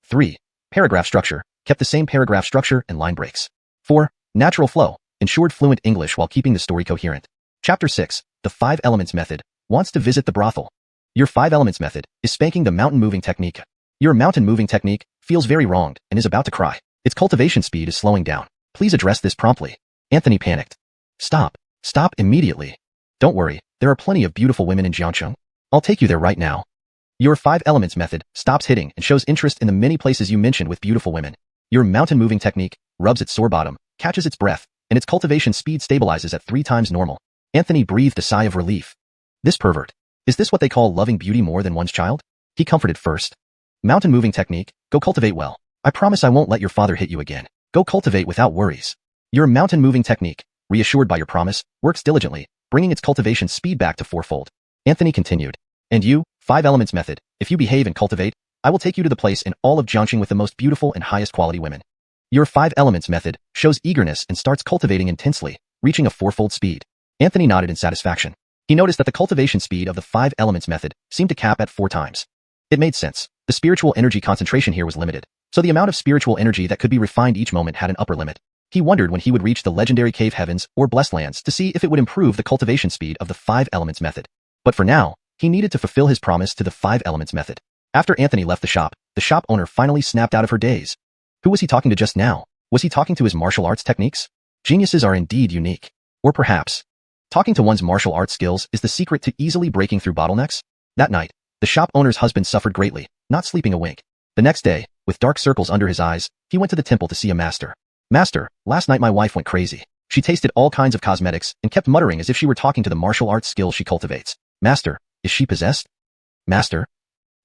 3. Paragraph structure. Kept the same paragraph structure and line breaks. 4. Natural flow. Ensured fluent English while keeping the story coherent. Chapter 6. The 5 Elements Method. Wants to visit the brothel. Your 5 Elements Method is spanking the mountain moving technique. Your mountain moving technique feels very wronged and is about to cry. Its cultivation speed is slowing down. Please address this promptly. Anthony panicked. Stop. Stop immediately. Don't worry, there are plenty of beautiful women in Jiangcheng. I'll take you there right now. Your 5 Elements Method stops hitting and shows interest in the many places you mentioned with beautiful women. Your mountain moving technique rubs its sore bottom, catches its breath, and its cultivation speed stabilizes at 3 times normal. Anthony breathed a sigh of relief. This pervert. Is this what they call loving beauty more than one's child? He comforted first. Mountain moving technique, go cultivate well. I promise I won't let your father hit you again. Go cultivate without worries. Your mountain moving technique, reassured by your promise, works diligently, bringing its cultivation speed back to 4-fold. Anthony continued. And you, 5 Elements Method, if you behave and cultivate, I will take you to the place in all of Jiangxing with the most beautiful and highest quality women. Your 5 Elements Method shows eagerness and starts cultivating intensely, reaching a 4-fold speed. Anthony nodded in satisfaction. He noticed that the cultivation speed of the 5 Elements Method seemed to cap at 4 times. It made sense. The spiritual energy concentration here was limited, so the amount of spiritual energy that could be refined each moment had an upper limit. He wondered when he would reach the legendary cave heavens or blessed lands to see if it would improve the cultivation speed of the 5 Elements Method. But for now, he needed to fulfill his promise to the 5 Elements Method. After Anthony left the shop owner finally snapped out of her daze. Who was he talking to just now? Was he talking to his martial arts techniques? Geniuses are indeed unique. Or perhaps, talking to one's martial arts skills is the secret to easily breaking through bottlenecks? That night, the shop owner's husband suffered greatly, not sleeping a wink. The next day, with dark circles under his eyes, he went to the temple to see a master. Master, last night my wife went crazy. She tasted all kinds of cosmetics and kept muttering as if she were talking to the martial arts skills she cultivates. Master, is she possessed? Master?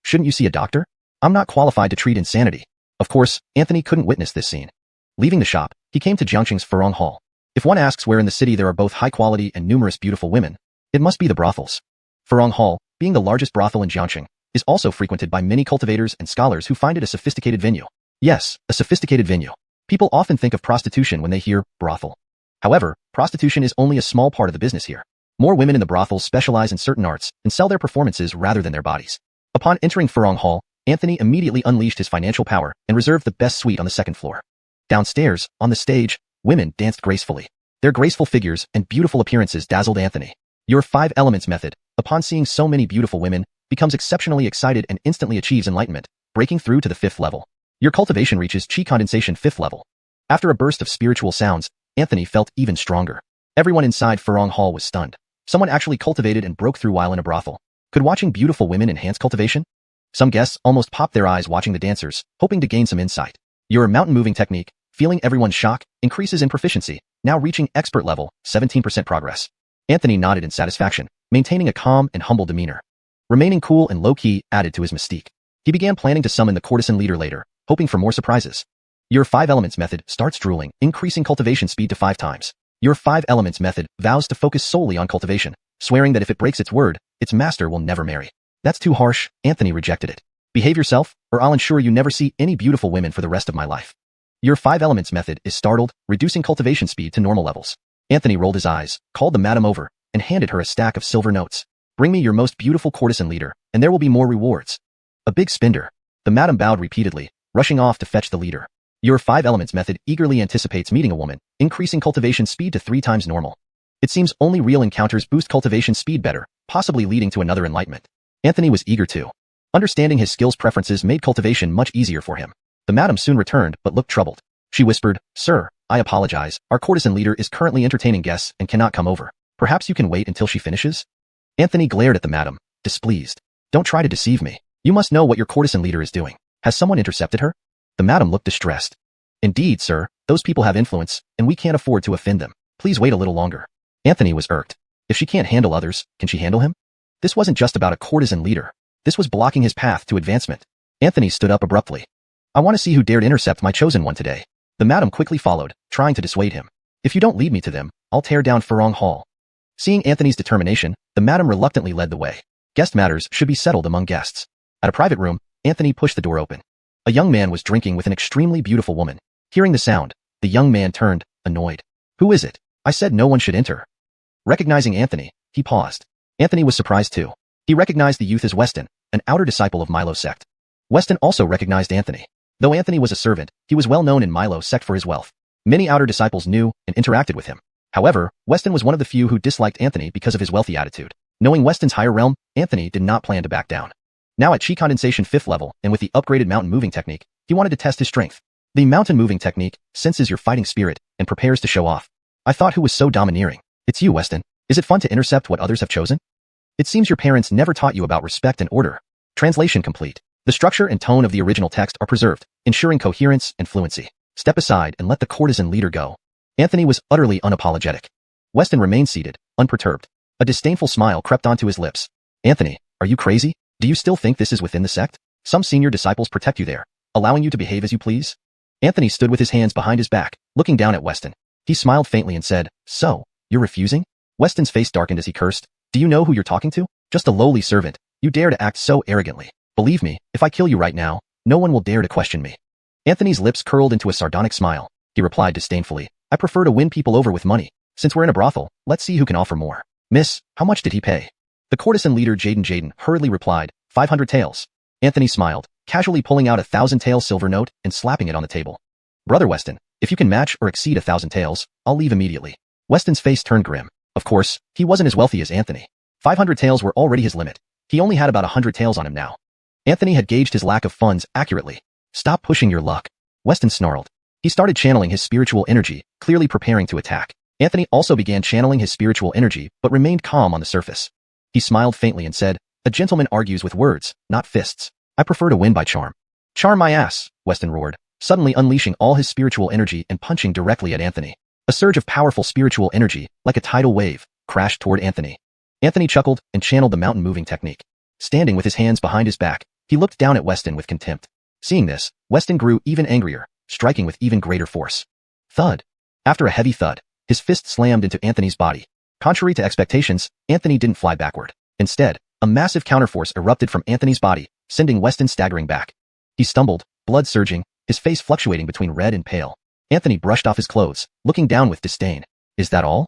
Shouldn't you see a doctor? I'm not qualified to treat insanity. Of course, Anthony couldn't witness this scene. Leaving the shop, he came to Jiangxing's Furong Hall. If one asks where in the city there are both high-quality and numerous beautiful women, it must be the brothels. Furong Hall, being the largest brothel in Jiangxing, is also frequented by many cultivators and scholars who find it a sophisticated venue. Yes, a sophisticated venue. People often think of prostitution when they hear brothel. However, prostitution is only a small part of the business here. More women in the brothels specialize in certain arts and sell their performances rather than their bodies. Upon entering Furong Hall, Anthony immediately unleashed his financial power and reserved the best suite on the 2nd floor. Downstairs, on the stage, women danced gracefully. Their graceful figures and beautiful appearances dazzled Anthony. Your 5 Elements Method, upon seeing so many beautiful women, becomes exceptionally excited and instantly achieves enlightenment, breaking through to the 5th level. Your cultivation reaches Qi Condensation 5th level. After a burst of spiritual sounds, Anthony felt even stronger. Everyone inside Furong Hall was stunned. Someone actually cultivated and broke through while in a brothel. Could watching beautiful women enhance cultivation? Some guests almost popped their eyes watching the dancers, hoping to gain some insight. Your mountain moving technique, feeling everyone's shock, increases in proficiency, now reaching expert level, 17% progress. Anthony nodded in satisfaction, maintaining a calm and humble demeanor. Remaining cool and low-key added to his mystique. He began planning to summon the courtesan leader later, hoping for more surprises. Your 5 Elements Method starts drooling, increasing cultivation speed to 5 times. Your 5 Elements Method vows to focus solely on cultivation, swearing that if it breaks its word, its master will never marry. That's too harsh, Anthony rejected it. Behave yourself, or I'll ensure you never see any beautiful women for the rest of my life. Your 5 elements method is startled, reducing cultivation speed to normal levels. Anthony rolled his eyes, called the madam over, and handed her a stack of silver notes. Bring me your most beautiful courtesan leader, and there will be more rewards. A big spender. The madam bowed repeatedly, rushing off to fetch the leader. Your 5 elements method eagerly anticipates meeting a woman, increasing cultivation speed to 3 times normal. It seems only real encounters boost cultivation speed better, possibly leading to another enlightenment. Anthony was eager too. Understanding his skills preferences made cultivation much easier for him. The madam soon returned but looked troubled. She whispered, Sir, I apologize, our courtesan leader is currently entertaining guests and cannot come over. Perhaps you can wait until she finishes? Anthony glared at the madam, displeased. Don't try to deceive me. You must know what your courtesan leader is doing. Has someone intercepted her? The madam looked distressed. Indeed, sir, those people have influence, and we can't afford to offend them. Please wait a little longer. Anthony was irked. If she can't handle others, can she handle him? This wasn't just about a courtesan leader. This was blocking his path to advancement. Anthony stood up abruptly. I want to see who dared intercept my chosen one today. The madam quickly followed, trying to dissuade him. If you don't lead me to them, I'll tear down Furong Hall. Seeing Anthony's determination, the madam reluctantly led the way. Guest matters should be settled among guests. At a private room, Anthony pushed the door open. A young man was drinking with an extremely beautiful woman. Hearing the sound, the young man turned, annoyed. Who is it? I said no one should enter. Recognizing Anthony, he paused. Anthony was surprised too. He recognized the youth as Weston, an outer disciple of Milo's sect. Weston also recognized Anthony. Though Anthony was a servant, he was well known in Milo's sect for his wealth. Many outer disciples knew and interacted with him. However, Weston was one of the few who disliked Anthony because of his wealthy attitude. Knowing Weston's higher realm, Anthony did not plan to back down. Now at Chi Condensation 5th level and with the upgraded mountain moving technique, he wanted to test his strength. The mountain moving technique senses your fighting spirit and prepares to show off. I thought who was so domineering. It's you, Weston. Is it fun to intercept what others have chosen? It seems your parents never taught you about respect and order. Translation complete. The structure and tone of the original text are preserved, ensuring coherence and fluency. Step aside and let the courtesan leader go. Anthony was utterly unapologetic. Weston remained seated, unperturbed. A disdainful smile crept onto his lips. Anthony, are you crazy? Do you still think this is within the sect? Some senior disciples protect you there, allowing you to behave as you please? Anthony stood with his hands behind his back, looking down at Weston. He smiled faintly and said, So, you're refusing? Weston's face darkened as he cursed. Do you know who you're talking to? Just a lowly servant. You dare to act so arrogantly. Believe me, if I kill you right now, no one will dare to question me. Anthony's lips curled into a sardonic smile. He replied disdainfully, I prefer to win people over with money. Since we're in a brothel, let's see who can offer more. Miss, how much did he pay? The courtesan leader Jaden hurriedly replied, 500 taels. Anthony smiled, casually pulling out 1,000 taels silver note and slapping it on the table. Brother Weston, if you can match or exceed 1,000 taels, I'll leave immediately. Weston's face turned grim. Of course, he wasn't as wealthy as Anthony. 500 taels were already his limit. He only had about 100 taels on him now. Anthony had gauged his lack of funds accurately. Stop pushing your luck. Weston snarled. He started channeling his spiritual energy, clearly preparing to attack. Anthony also began channeling his spiritual energy, but remained calm on the surface. He smiled faintly and said, A gentleman argues with words, not fists. I prefer to win by charm. Charm my ass, Weston roared, suddenly unleashing all his spiritual energy and punching directly at Anthony. A surge of powerful spiritual energy, like a tidal wave, crashed toward Anthony. Anthony chuckled and channeled the mountain moving technique. Standing with his hands behind his back, he looked down at Weston with contempt. Seeing this, Weston grew even angrier, striking with even greater force. Thud. After a heavy thud, his fist slammed into Anthony's body. Contrary to expectations, Anthony didn't fly backward. Instead, a massive counterforce erupted from Anthony's body, sending Weston staggering back. He stumbled, blood surging, his face fluctuating between red and pale. Anthony brushed off his clothes, looking down with disdain. Is that all?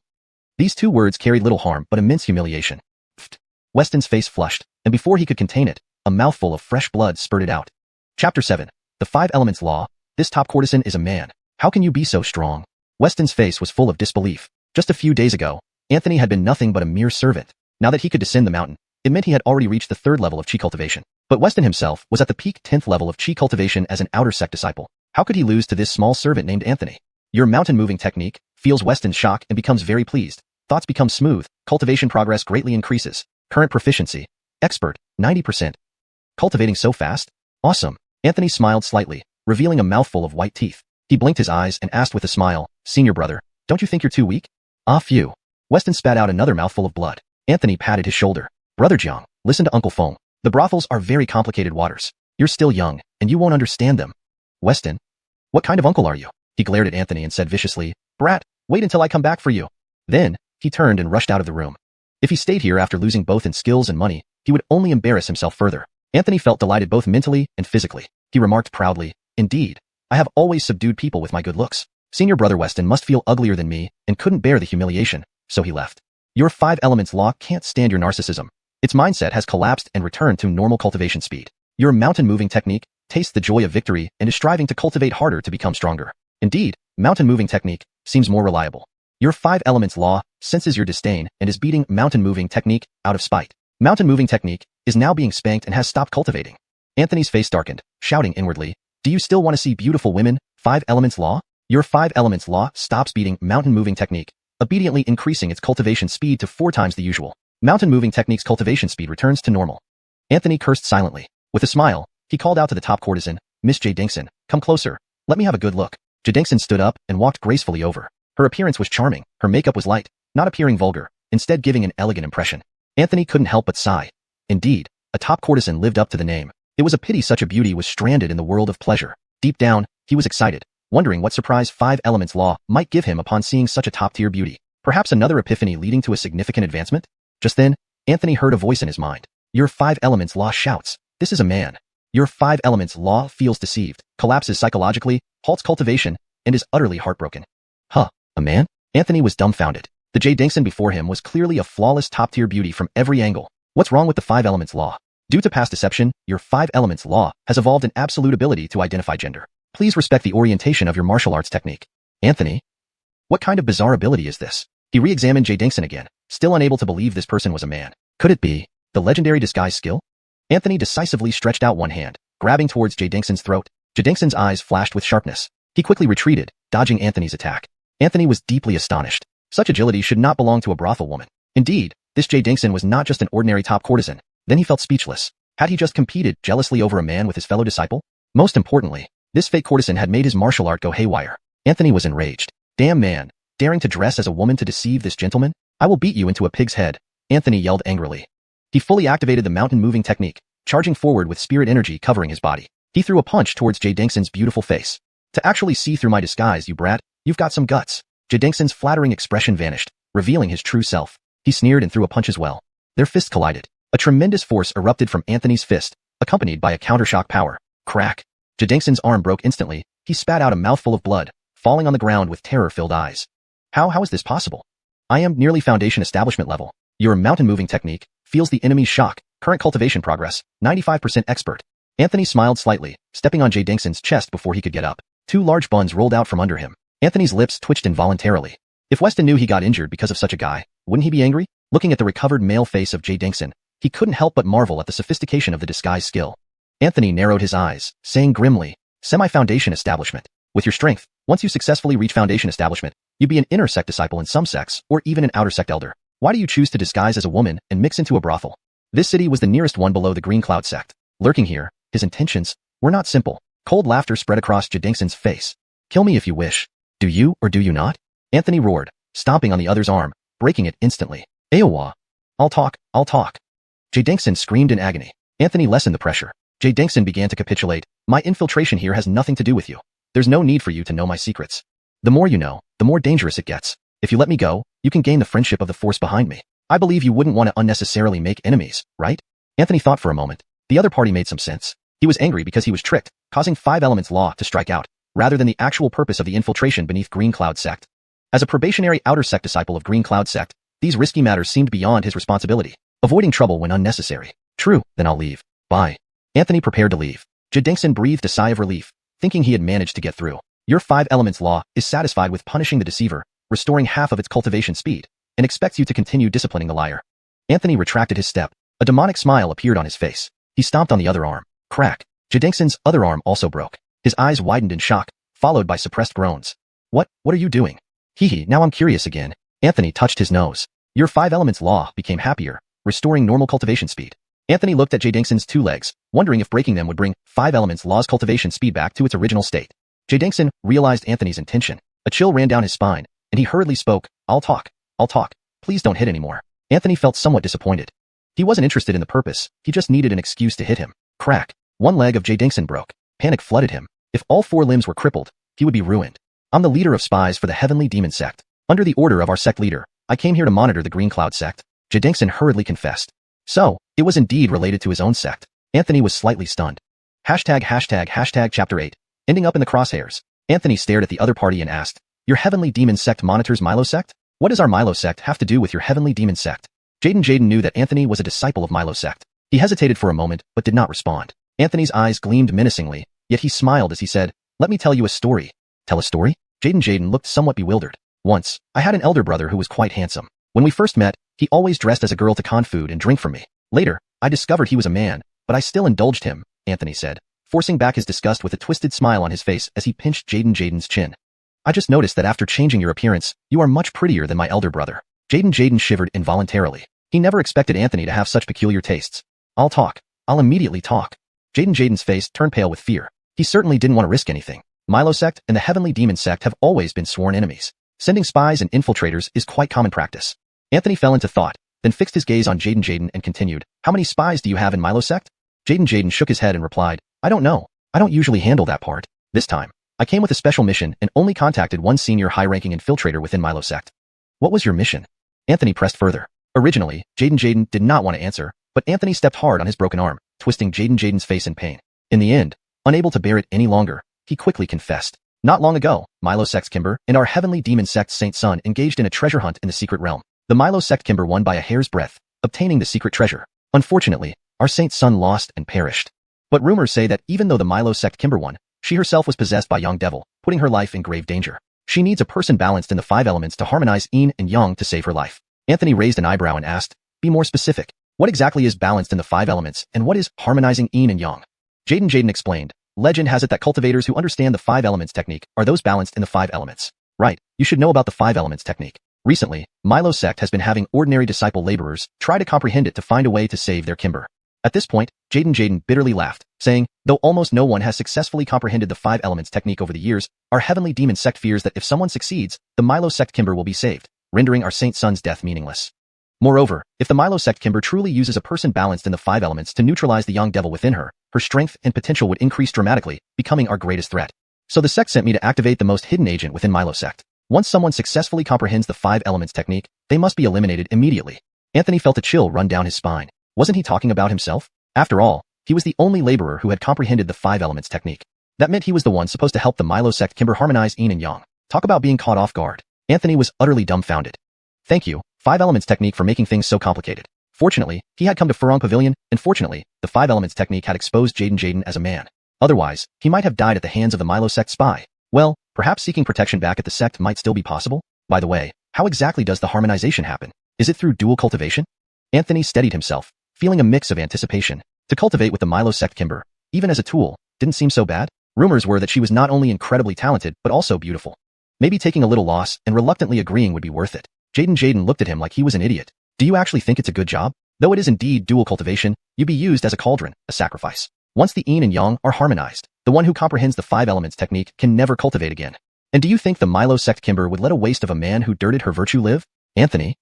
These 2 words carried little harm but immense humiliation. Pfft. Weston's face flushed, and before he could contain it, a mouthful of fresh blood spurted out. Chapter 7. The 5 Elements Law. This top courtesan is a man. How can you be so strong? Weston's face was full of disbelief. Just a few days ago, Anthony had been nothing but a mere servant. Now that he could descend the mountain, it meant he had already reached the 3rd level of Chi Cultivation. But Weston himself was at the peak 10th level of Chi Cultivation as an outer sect disciple. How could he lose to this small servant named Anthony? Your mountain moving technique feels Weston's shock and becomes very pleased. Thoughts become smooth, cultivation progress greatly increases. Current proficiency. Expert, 90%. Cultivating so fast? Awesome. Anthony smiled slightly, revealing a mouthful of white teeth. He blinked his eyes and asked with a smile, Senior brother, don't you think you're too weak? Ah, phew. Weston spat out another mouthful of blood. Anthony patted his shoulder. Brother Jiang, listen to Uncle Feng. The brothels are very complicated waters. You're still young, and you won't understand them. Weston? What kind of uncle are you? He glared at Anthony and said viciously, Brat, wait until I come back for you. Then, he turned and rushed out of the room. If he stayed here after losing both in skills and money, he would only embarrass himself further. Anthony felt delighted both mentally and physically. He remarked proudly, "Indeed, I have always subdued people with my good looks. Senior Brother Weston must feel uglier than me and couldn't bear the humiliation, so he left." Your 5 elements law can't stand your narcissism. Its mindset has collapsed and returned to normal cultivation speed. Your mountain moving technique tastes the joy of victory and is striving to cultivate harder to become stronger. Indeed, mountain moving technique seems more reliable. Your 5 elements law senses your disdain and is beating mountain moving technique out of spite. Mountain moving technique is now being spanked and has stopped cultivating. Anthony's face darkened, shouting inwardly, "Do you still want to see beautiful women, 5 elements law?" Your 5 elements law stops beating mountain moving technique, obediently increasing its cultivation speed to 4 times the usual. Mountain moving technique's cultivation speed returns to normal. Anthony cursed silently. With a smile, he called out to the top courtesan, "Miss J. Dinkson, come closer. Let me have a good look." J. Dinkson stood up and walked gracefully over. Her appearance was charming. Her makeup was light, not appearing vulgar, instead giving an elegant impression. Anthony couldn't help but sigh. Indeed, a top courtesan lived up to the name. It was a pity such a beauty was stranded in the world of pleasure. Deep down, he was excited, wondering what surprise 5 elements law might give him upon seeing such a top-tier beauty. Perhaps another epiphany leading to a significant advancement? Just then, Anthony heard a voice in his mind. Your 5 elements law shouts, "This is a man." Your 5 elements law feels deceived, collapses psychologically, halts cultivation, and is utterly heartbroken. Huh, a man? Anthony was dumbfounded. The J. Dinkson before him was clearly a flawless top-tier beauty from every angle. What's wrong with the 5 elements law? Due to past deception, your 5 elements law has evolved an absolute ability to identify gender. Please respect the orientation of your martial arts technique. Anthony? What kind of bizarre ability is this? He re-examined J. Dinkson again, still unable to believe this person was a man. Could it be the legendary disguise skill? Anthony decisively stretched out one hand, grabbing towards J. Dinkson's throat. J. Dinkson's eyes flashed with sharpness. He quickly retreated, dodging Anthony's attack. Anthony was deeply astonished. Such agility should not belong to a brothel woman. Indeed, this J. Dinkson was not just an ordinary top courtesan. Then he felt speechless. Had he just competed jealously over a man with his fellow disciple? Most importantly, this fake courtesan had made his martial art go haywire. Anthony was enraged. Damn man, daring to dress as a woman to deceive this gentleman? I will beat you into a pig's head, Anthony yelled angrily. He fully activated the mountain-moving technique, charging forward with spirit energy covering his body. He threw a punch towards J. Dinkson's beautiful face. To actually see through my disguise, you brat, you've got some guts. J. Dinkson's flattering expression vanished, revealing his true self. He sneered and threw a punch as well. Their fists collided. A tremendous force erupted from Anthony's fist, accompanied by a countershock power. Crack! J. Dinkson's arm broke instantly. He spat out a mouthful of blood, falling on the ground with terror-filled eyes. How is this possible? I am nearly foundation establishment level. Your mountain-moving technique feels the enemy's shock. Current cultivation progress, 95% expert. Anthony smiled slightly, stepping on J. Dinkson's chest before he could get up. 2 large buns rolled out from under him. Anthony's lips twitched involuntarily. If Weston knew he got injured because of such a guy, wouldn't he be angry? Looking at the recovered male face of J. Dinkson, he couldn't help but marvel at the sophistication of the disguise skill. Anthony narrowed his eyes, saying grimly, "Semi-foundation establishment. With your strength, once you successfully reach foundation establishment, you'd be an inner sect disciple in some sects, or even an outer sect elder. Why do you choose to disguise as a woman and mix into a brothel?" This city was the nearest one below the Green Cloud sect. Lurking here, his intentions were not simple. Cold laughter spread across J. Dinkson's face. "Kill me if you wish. Do you or do you not?" Anthony roared, stomping on the other's arm, breaking it instantly. "Aowa. I'll talk. J. Dinkson screamed in agony. Anthony lessened the pressure. J. Dinkson began to capitulate. "My infiltration here has nothing to do with you. There's no need for you to know my secrets. The more you know, the more dangerous it gets. If you let me go, you can gain the friendship of the force behind me. I believe you wouldn't want to unnecessarily make enemies, right?" Anthony thought for a moment. The other party made some sense. He was angry because he was tricked, causing 5 elements law to strike out, rather than the actual purpose of the infiltration beneath Green Cloud sect. As a probationary outer sect disciple of Green Cloud sect, these risky matters seemed beyond his responsibility, avoiding trouble when unnecessary. "True, then I'll leave. Bye." Anthony prepared to leave. J. Dinkson breathed a sigh of relief, thinking he had managed to get through. Your 5 elements law is satisfied with punishing the deceiver, restoring half of its cultivation speed, and expects you to continue disciplining the liar. Anthony retracted his step. A demonic smile appeared on his face. He stomped on the other arm. Crack! J. Dinkson's other arm also broke. His eyes widened in shock, followed by suppressed groans. What are you doing?" "Hee, now I'm curious again." Anthony touched his nose. Your 5 elements law became happier, restoring normal cultivation speed. Anthony looked at J. Dinkson's 2 legs, wondering if breaking them would bring 5 elements law's cultivation speed back to its original state. J. Dinkson realized Anthony's intention. A chill ran down his spine, and he hurriedly spoke, I'll talk. Please don't hit anymore." Anthony felt somewhat disappointed. He wasn't interested in the purpose, he just needed an excuse to hit him. Crack! One leg of J. Dinkson broke. Panic flooded him. If all 4 limbs were crippled, he would be ruined. "I'm the leader of spies for the Heavenly Demon Sect. Under the order of our sect leader, I came here to monitor the Green Cloud sect," J. Dinkson hurriedly confessed. So, it was indeed related to his own sect. Anthony was slightly stunned. ##### Chapter 8. Ending up in the crosshairs. Anthony stared at the other party and asked, "Your heavenly demon sect monitors Milo sect? What does our Milo sect have to do with your heavenly demon sect?" Jaden knew that Anthony was a disciple of Milo sect. He hesitated for a moment, but did not respond. Anthony's eyes gleamed menacingly, yet he smiled as he said, "Let me tell you a story." "Tell a story?" Jaden looked somewhat bewildered. "Once, I had an elder brother who was quite handsome. When we first met, he always dressed as a girl to con food and drink from me. Later, I discovered he was a man, but I still indulged him," Anthony said, forcing back his disgust with a twisted smile on his face as he pinched Jaden's chin. "I just noticed that after changing your appearance, you are much prettier than my elder brother." Jaden shivered involuntarily. He never expected Anthony to have such peculiar tastes. "I'll talk. I'll immediately talk." Jaden's face turned pale with fear. He certainly didn't want to risk anything. Milo sect and the Heavenly Demon sect have always been sworn enemies. Sending spies and infiltrators is quite common practice. Anthony fell into thought, then fixed his gaze on Jaden and continued, "How many spies do you have in Milo sect?" Jaden shook his head and replied, "I don't know. I don't usually handle that part. This time, I came with a special mission and only contacted one senior high-ranking infiltrator within Milo sect." "What was your mission?" Anthony pressed further. Originally, Jaden did not want to answer, but Anthony stepped hard on his broken arm, twisting Jaden's face in pain. In the end, unable to bear it any longer, he quickly confessed. "Not long ago, Milo sect's Kimber and our heavenly demon sect's Saint Sun engaged in a treasure hunt in the secret realm. The Milo sect Kimber won by a hair's breadth, obtaining the secret treasure. Unfortunately, our Saint Sun lost and perished. But rumors say that even though the Milo sect Kimber won, she herself was possessed by Young Devil, putting her life in grave danger. She needs a person balanced in the 5 elements to harmonize Yin and Yang to save her life." Anthony raised an eyebrow and asked, "Be more specific. What exactly is balanced in the 5 elements, and what is harmonizing Yin and Yang?" Jaden explained, "Legend has it that cultivators who understand the 5 elements technique are those balanced in the 5 elements. Right, you should know about the 5 elements technique. Recently, Milo sect has been having ordinary disciple laborers try to comprehend it to find a way to save their Kimber." At this point, Jaden bitterly laughed, saying, "Though almost no one has successfully comprehended the 5 elements technique over the years, our heavenly demon sect fears that if someone succeeds, the Milo sect Kimber will be saved, rendering our Saint Sun's death meaningless. Moreover, if the Milo sect Kimber truly uses a person balanced in the 5 elements to neutralize the Young Devil within her, her strength and potential would increase dramatically, becoming our greatest threat. So the sect sent me to activate the most hidden agent within Milo sect. Once someone successfully comprehends the 5 elements technique, they must be eliminated immediately." Anthony felt a chill run down his spine. Wasn't he talking about himself? After all, he was the only laborer who had comprehended the 5 elements technique. That meant he was the one supposed to help the Milo sect Kimber harmonize Yin and Yang. Talk about being caught off guard. Anthony was utterly dumbfounded. "Thank you, 5 elements technique, for making things so complicated." Fortunately, he had come to Furong Pavilion, and fortunately, the 5 elements technique had exposed Jaden as a man. Otherwise, he might have died at the hands of the Milo sect spy. Well, perhaps seeking protection back at the sect might still be possible? By the way, how exactly does the harmonization happen? Is it through dual cultivation? Anthony steadied himself, feeling a mix of anticipation. To cultivate with the Milo sect Kimber, even as a tool, didn't seem so bad. Rumors were that she was not only incredibly talented, but also beautiful. Maybe taking a little loss and reluctantly agreeing would be worth it. Jaden looked at him like he was an idiot. "Do you actually think it's a good job? Though it is indeed dual cultivation, you'd be used as a cauldron, a sacrifice. Once the Yin and Yang are harmonized, the one who comprehends the 5 elements technique can never cultivate again. And do you think the Milo sect Kimber would let a waste of a man who dirted her virtue live? Anthony?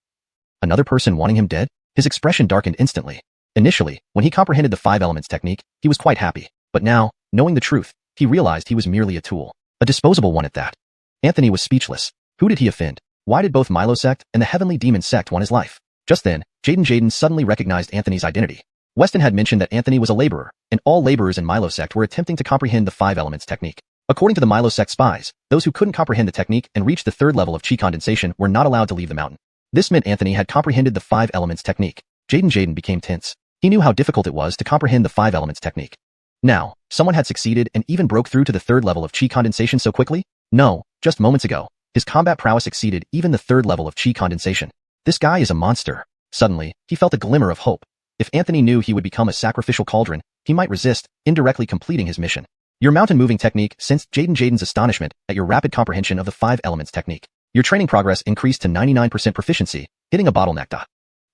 Another person wanting him dead?" His expression darkened instantly. Initially, when he comprehended the 5 elements technique, he was quite happy. But now, knowing the truth, he realized he was merely a tool. A disposable one at that. Anthony was speechless. Who did he offend? Why did both Milo sect and the Heavenly Demon sect want his life? Just then, Jaden suddenly recognized Anthony's identity. Weston had mentioned that Anthony was a laborer, and all laborers in Milo sect were attempting to comprehend the 5 elements technique. According to the Milo sect spies, those who couldn't comprehend the technique and reach the 3rd level of chi condensation were not allowed to leave the mountain. This meant Anthony had comprehended the 5 elements technique. Jaden became tense. He knew how difficult it was to comprehend the 5 elements technique. Now, someone had succeeded and even broke through to the 3rd level of chi condensation so quickly? No, just moments ago, his combat prowess exceeded even the 3rd level of chi condensation. This guy is a monster. Suddenly, he felt a glimmer of hope. If Anthony knew he would become a sacrificial cauldron, he might resist, indirectly completing his mission. Your mountain-moving technique sensed Jaden's astonishment at your rapid comprehension of the 5 elements technique. Your training progress increased to 99% proficiency, hitting a bottleneck.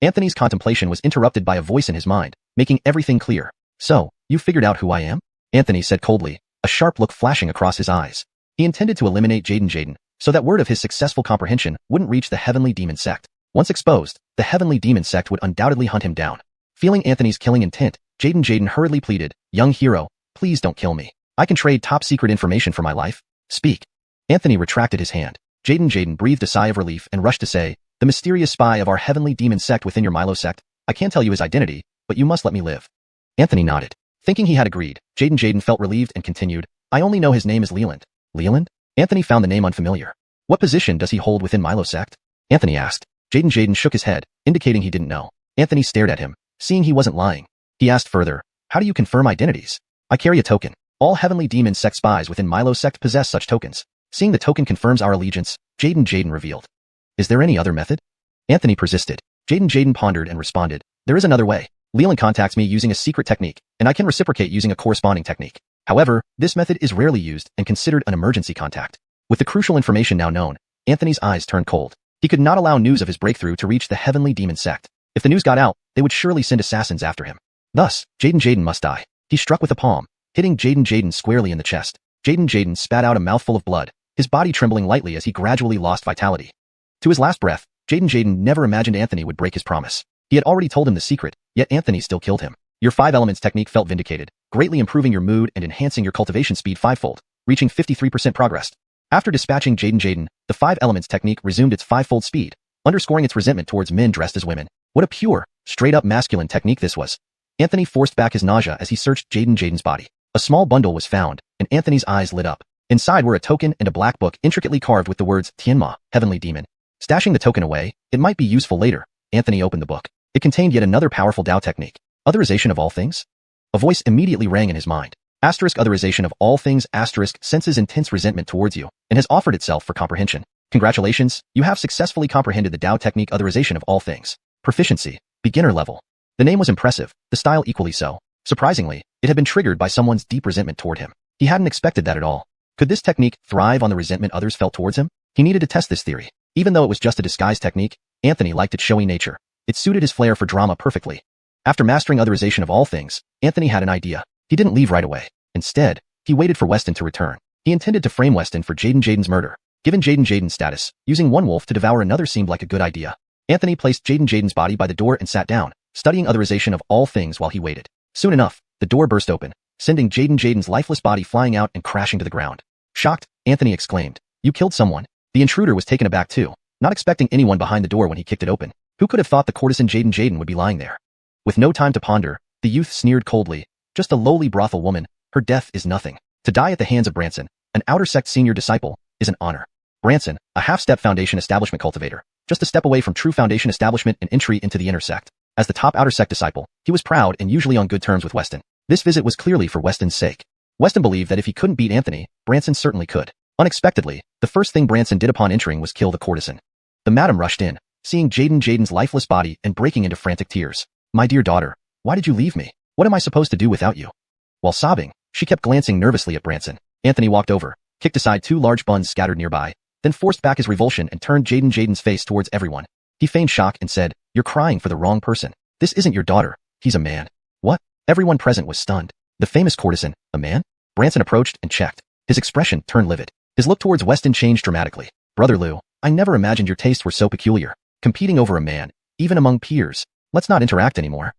Anthony's contemplation was interrupted by a voice in his mind, making everything clear. "So, you figured out who I am?" Anthony said coldly, a sharp look flashing across his eyes. He intended to eliminate Jaden, so that word of his successful comprehension wouldn't reach the Heavenly Demon sect. Once exposed, the Heavenly Demon sect would undoubtedly hunt him down. Feeling Anthony's killing intent, Jaden hurriedly pleaded, "Young hero, please don't kill me. I can trade top-secret information for my life. Speak." Anthony retracted his hand. Jaden breathed a sigh of relief and rushed to say, "The mysterious spy of our Heavenly Demon sect within your Milo sect, I can't tell you his identity, but you must let me live." Anthony nodded. Thinking he had agreed, Jaden felt relieved and continued, I only know his name is Leland. Leland? Anthony found the name unfamiliar. What position does he hold within Milo sect? Anthony asked. Jaden shook his head, indicating he didn't know. Anthony stared at him, seeing he wasn't lying. He asked further, how do you confirm identities? I carry a token. All heavenly demon sect spies within Milo sect possess such tokens. Seeing the token confirms our allegiance, Jaden revealed. Is there any other method? Anthony persisted. Jaden pondered and responded, there is another way. Leland contacts me using a secret technique, and I can reciprocate using a corresponding technique. However, this method is rarely used and considered an emergency contact. With the crucial information now known, Anthony's eyes turned cold. He could not allow news of his breakthrough to reach the heavenly demon sect. If the news got out, they would surely send assassins after him. Thus, Jaden must die. He struck with a palm, hitting Jaden squarely in the chest. Jaden spat out a mouthful of blood, his body trembling lightly as he gradually lost vitality. To his last breath, Jaden never imagined Anthony would break his promise. He had already told him the secret, yet Anthony still killed him. Your 5 elements technique felt vindicated, greatly improving your mood and enhancing your cultivation speed 5-fold, reaching 53% progress. After dispatching Jaden, the 5 elements technique resumed its 5-fold speed, underscoring its resentment towards men dressed as women. What a pure, straight-up masculine technique this was. Anthony forced back his nausea as he searched Jaden's body. A small bundle was found, and Anthony's eyes lit up. Inside were a token and a black book intricately carved with the words Tianma, Heavenly Demon. Stashing the token away, it might be useful later. Anthony opened the book. It contained yet another powerful Tao technique. Otherization of all things? A voice immediately rang in his mind. Otherization of all things senses intense resentment towards you, and has offered itself for comprehension. Congratulations, you have successfully comprehended the Tao technique Otherization of all things. Proficiency, beginner level. The name was impressive, the style equally so. Surprisingly, it had been triggered by someone's deep resentment toward him. He hadn't expected that at all. Could this technique thrive on the resentment others felt towards him? He needed to test this theory. Even though it was just a disguise technique, Anthony liked its showy nature. It suited his flair for drama perfectly. After mastering Otherization of all things, Anthony had an idea. He didn't leave right away. Instead, he waited for Weston to return. He intended to frame Weston for Jaden's murder. Given Jaden's status, using one wolf to devour another seemed like a good idea. Anthony placed Jaden's body by the door and sat down, studying Otherization of all things while he waited. Soon enough, the door burst open, sending Jaden's lifeless body flying out and crashing to the ground. Shocked, Anthony exclaimed, "You killed someone." The intruder was taken aback too, not expecting anyone behind the door when he kicked it open. Who could have thought the courtesan Jaden would be lying there? With no time to ponder, the youth sneered coldly, "Just a lowly brothel woman, her death is nothing. To die at the hands of Branson, an outer sect senior disciple, is an honor." Branson, a half-step foundation establishment cultivator, just a step away from true foundation establishment and entry into the inner sect. As the top outer sect disciple, he was proud and usually on good terms with Weston. This visit was clearly for Weston's sake. Weston believed that if he couldn't beat Anthony, Branson certainly could. Unexpectedly, the first thing Branson did upon entering was kill the courtesan. The madam rushed in, seeing Jaden's lifeless body and breaking into frantic tears. "My dear daughter, why did you leave me? What am I supposed to do without you?" While sobbing, she kept glancing nervously at Branson. Anthony walked over, kicked aside 2 large buns scattered nearby, then forced back his revulsion and turned Jaden's face towards everyone. He feigned shock and said, "You're crying for the wrong person. This isn't your daughter. He's a man." "What?" Everyone present was stunned. The famous courtesan, a man? Branson approached and checked. His expression turned livid. His look towards Weston changed dramatically. "Brother Lou, I never imagined your tastes were so peculiar. Competing over a man, even among peers. Let's not interact anymore."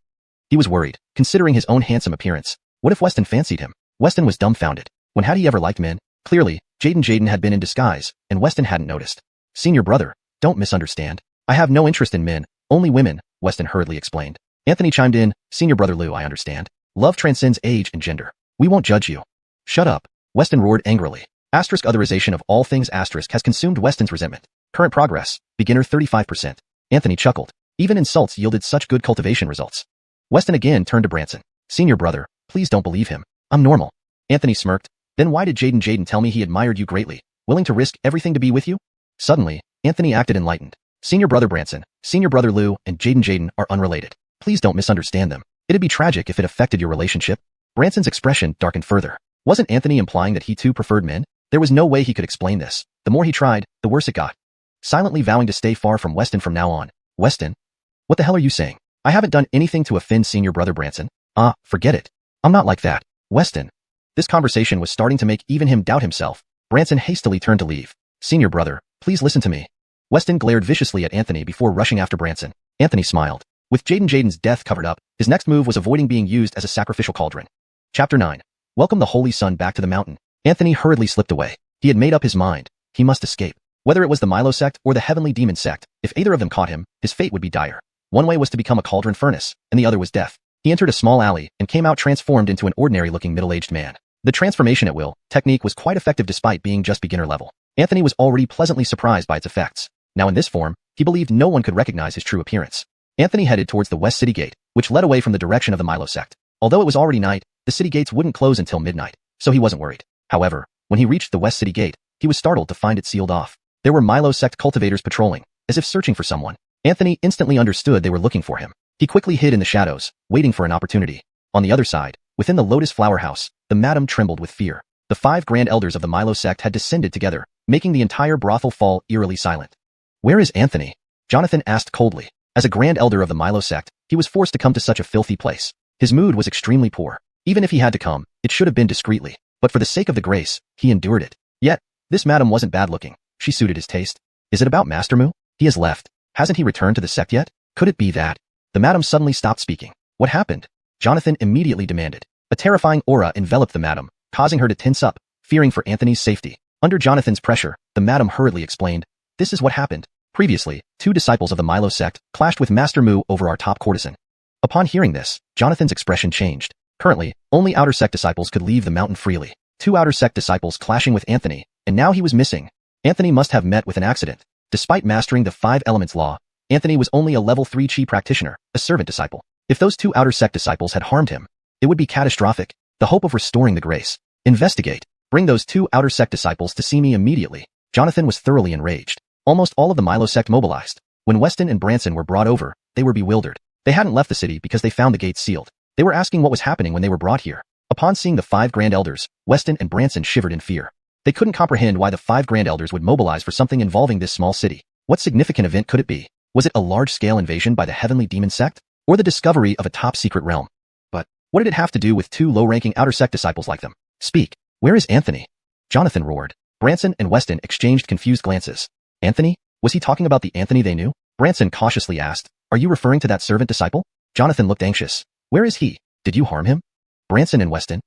He was worried, considering his own handsome appearance. What if Weston fancied him? Weston was dumbfounded. When had he ever liked men? Clearly, Jaden had been in disguise, and Weston hadn't noticed. "Senior brother, don't misunderstand. I have no interest in men, only women," Weston hurriedly explained. Anthony chimed in, "Senior brother Lou, I understand. Love transcends age and gender. We won't judge you." "Shut up," Weston roared angrily. Otherization of all things has consumed Weston's resentment. Current progress, beginner 35%. Anthony chuckled. Even insults yielded such good cultivation results. Weston again turned to Branson. "Senior brother, please don't believe him. I'm normal." Anthony smirked. "Then why did Jaden tell me he admired you greatly, willing to risk everything to be with you?" Suddenly, Anthony acted enlightened. "Senior brother Branson, senior brother Lou, and Jaden are unrelated. Please don't misunderstand them. It'd be tragic if it affected your relationship." Branson's expression darkened further. Wasn't Anthony implying that he too preferred men? There was no way he could explain this. The more he tried, the worse it got. Silently vowing to stay far from Weston from now on. "Weston? What the hell are you saying? I haven't done anything to offend senior brother Branson." Forget it. I'm not like that. Weston." This conversation was starting to make even him doubt himself. Branson hastily turned to leave. "Senior brother, please listen to me." Weston glared viciously at Anthony before rushing after Branson. Anthony smiled. With Jaden's death covered up, his next move was avoiding being used as a sacrificial cauldron. Chapter 9. Welcome the Holy Sun back to the mountain. Anthony hurriedly slipped away. He had made up his mind. He must escape. Whether it was the Milo sect or the Heavenly Demon sect, if either of them caught him, his fate would be dire. One way was to become a cauldron furnace, and the other was death. He entered a small alley and came out transformed into an ordinary-looking middle-aged man. The transformation at will technique was quite effective despite being just beginner level. Anthony was already pleasantly surprised by its effects. Now in this form, he believed no one could recognize his true appearance. Anthony headed towards the West City Gate, which led away from the direction of the Milo sect. Although it was already night, the city gates wouldn't close until midnight, so he wasn't worried. However, when he reached the West City Gate, he was startled to find it sealed off. There were Milo sect cultivators patrolling, as if searching for someone. Anthony instantly understood they were looking for him. He quickly hid in the shadows, waiting for an opportunity. On the other side, within the Lotus Flower House, the madam trembled with fear. The 5 grand elders of the Milo sect had descended together, making the entire brothel fall eerily silent. "Where is Anthony?" Jonathan asked coldly. As a grand elder of the Milo sect, he was forced to come to such a filthy place. His mood was extremely poor. Even if he had to come, it should have been discreetly. But for the sake of the grace, he endured it. Yet, this madam wasn't bad looking. She suited his taste. Is it about Master Mu? He has left. Hasn't he returned to the sect yet? Could it be that? The madam suddenly stopped speaking. What happened? Jonathan immediately demanded. A terrifying aura enveloped the madam, causing her to tense up, fearing for Anthony's safety. Under Jonathan's pressure, the madam hurriedly explained. This is what happened. Previously, 2 disciples of the Milo sect clashed with Master Mu over our top courtesan. Upon hearing this, Jonathan's expression changed. Currently, only outer sect disciples could leave the mountain freely. 2 outer sect disciples clashing with Anthony, and now he was missing. Anthony must have met with an accident. Despite mastering the 5 elements law, Anthony was only a level 3 chi practitioner, a servant disciple. If those 2 outer sect disciples had harmed him, it would be catastrophic. The hope of restoring the grace. Investigate. Bring those 2 outer sect disciples to see me immediately. Jonathan was thoroughly enraged. Almost all of the Milo sect mobilized. When Weston and Branson were brought over, they were bewildered. They hadn't left the city because they found the gates sealed. They were asking what was happening when they were brought here. Upon seeing the 5 grand elders, Weston and Branson shivered in fear. They couldn't comprehend why the 5 grand elders would mobilize for something involving this small city. What significant event could it be? Was it a large-scale invasion by the heavenly demon sect? Or the discovery of a top-secret realm? But what did it have to do with 2 low-ranking outer sect disciples like them? Speak. Where is Anthony? Jonathan roared. Branson and Weston exchanged confused glances. Anthony? Was he talking about the Anthony they knew? Branson cautiously asked. Are you referring to that servant disciple? Jonathan looked anxious. Where is he? Did you harm him? Branson and Weston?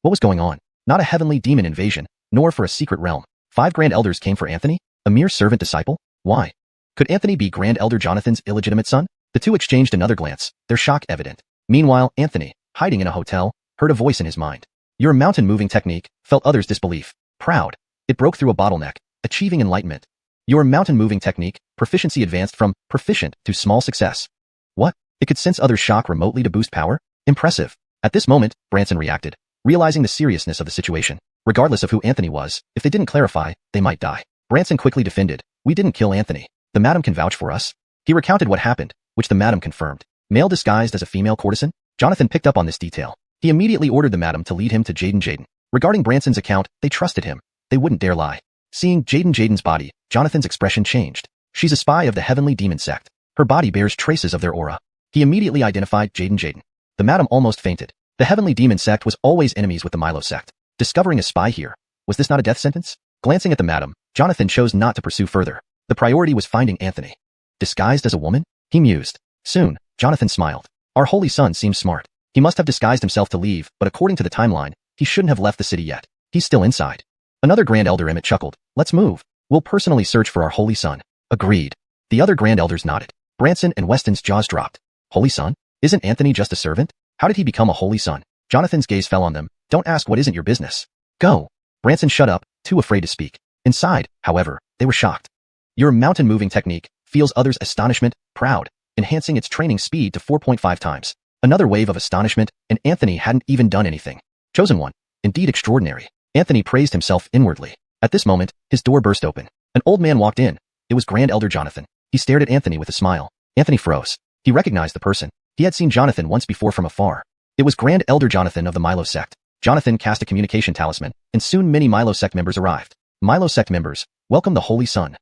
What was going on? Not a heavenly demon invasion, nor for a secret realm. 5 grand elders came for Anthony? A mere servant disciple? Why? Could Anthony be Grand Elder Jonathan's illegitimate son? The 2 exchanged another glance, their shock evident. Meanwhile, Anthony, hiding in a hotel, heard a voice in his mind. Your mountain-moving technique felt others' disbelief. Proud. It broke through a bottleneck, achieving enlightenment. Your mountain-moving technique, proficiency advanced from proficient to small success. What? It could sense others' shock remotely to boost power? Impressive. At this moment, Branson reacted, realizing the seriousness of the situation. Regardless of who Anthony was, if they didn't clarify, they might die. Branson quickly defended. We didn't kill Anthony. The madam can vouch for us. He recounted what happened, which the madam confirmed. Male disguised as a female courtesan? Jonathan picked up on this detail. He immediately ordered the madam to lead him to Jaden. Regarding Branson's account, they trusted him. They wouldn't dare lie. Seeing Jaden's body, Jonathan's expression changed. She's a spy of the heavenly demon sect. Her body bears traces of their aura. He immediately identified Jaden. The madam almost fainted. The heavenly demon sect was always enemies with the Milo sect. Discovering a spy here, was this not a death sentence? Glancing at the madam, Jonathan chose not to pursue further. The priority was finding Anthony. Disguised as a woman? He mused. Soon, Jonathan smiled. Our holy son seems smart. He must have disguised himself to leave, but according to the timeline, he shouldn't have left the city yet. He's still inside. Another Grand Elder Emmett chuckled. Let's move. We'll personally search for our holy son. Agreed. The other Grand Elders nodded. Branson and Weston's jaws dropped. Holy son? Isn't Anthony just a servant? How did he become a holy son? Jonathan's gaze fell on them. Don't ask what isn't your business. Go. Branson shut up, too afraid to speak. Inside, however, they were shocked. Your mountain-moving technique feels others' astonishment, proud, enhancing its training speed to 4.5 times. Another wave of astonishment, and Anthony hadn't even done anything. Chosen one. Indeed extraordinary. Anthony praised himself inwardly. At this moment, his door burst open. An old man walked in. It was Grand Elder Jonathan. He stared at Anthony with a smile. Anthony froze. He recognized the person. He had seen Jonathan once before from afar. It was Grand Elder Jonathan of the Milo sect. Jonathan cast a communication talisman, and soon many Milo sect members arrived. Milo sect members, welcome the Holy Son.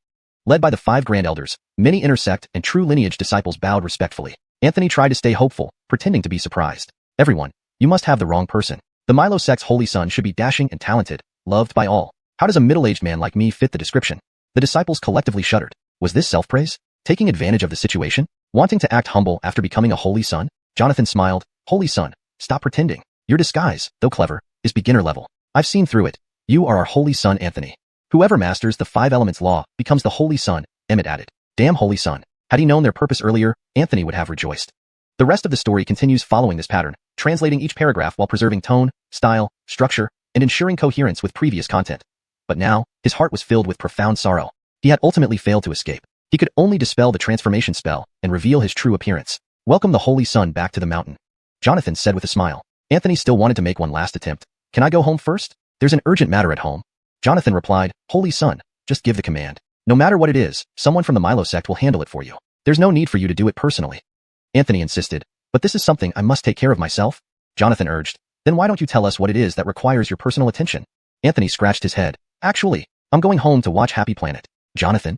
Led by the 5 Grand Elders, many intersect and true lineage disciples bowed respectfully. Anthony tried to stay hopeful, pretending to be surprised. Everyone, you must have the wrong person. The Milo sect's Holy Son should be dashing and talented, loved by all. How does a middle-aged man like me fit the description? The disciples collectively shuddered. Was this self-praise? Taking advantage of the situation? Wanting to act humble after becoming a Holy Son? Jonathan smiled. Holy Son, stop pretending. Your disguise, though clever, is beginner level. I've seen through it. You are our Holy Son, Anthony. Whoever masters the 5 elements law becomes the Holy Son, Emmett added. Damn Holy Son. Had he known their purpose earlier, Anthony would have rejoiced. The rest of the story continues following this pattern, translating each paragraph while preserving tone, style, structure, and ensuring coherence with previous content. But now, his heart was filled with profound sorrow. He had ultimately failed to escape. He could only dispel the transformation spell and reveal his true appearance. Welcome the Holy Sun back to the mountain, Jonathan said with a smile. Anthony still wanted to make one last attempt. Can I go home first? There's an urgent matter at home. Jonathan replied, Holy Sun, just give the command. No matter what it is, someone from the Milo sect will handle it for you. There's no need for you to do it personally. Anthony insisted, but this is something I must take care of myself. Jonathan urged, then why don't you tell us what it is that requires your personal attention? Anthony scratched his head. Actually, I'm going home to watch Happy Planet. Jonathan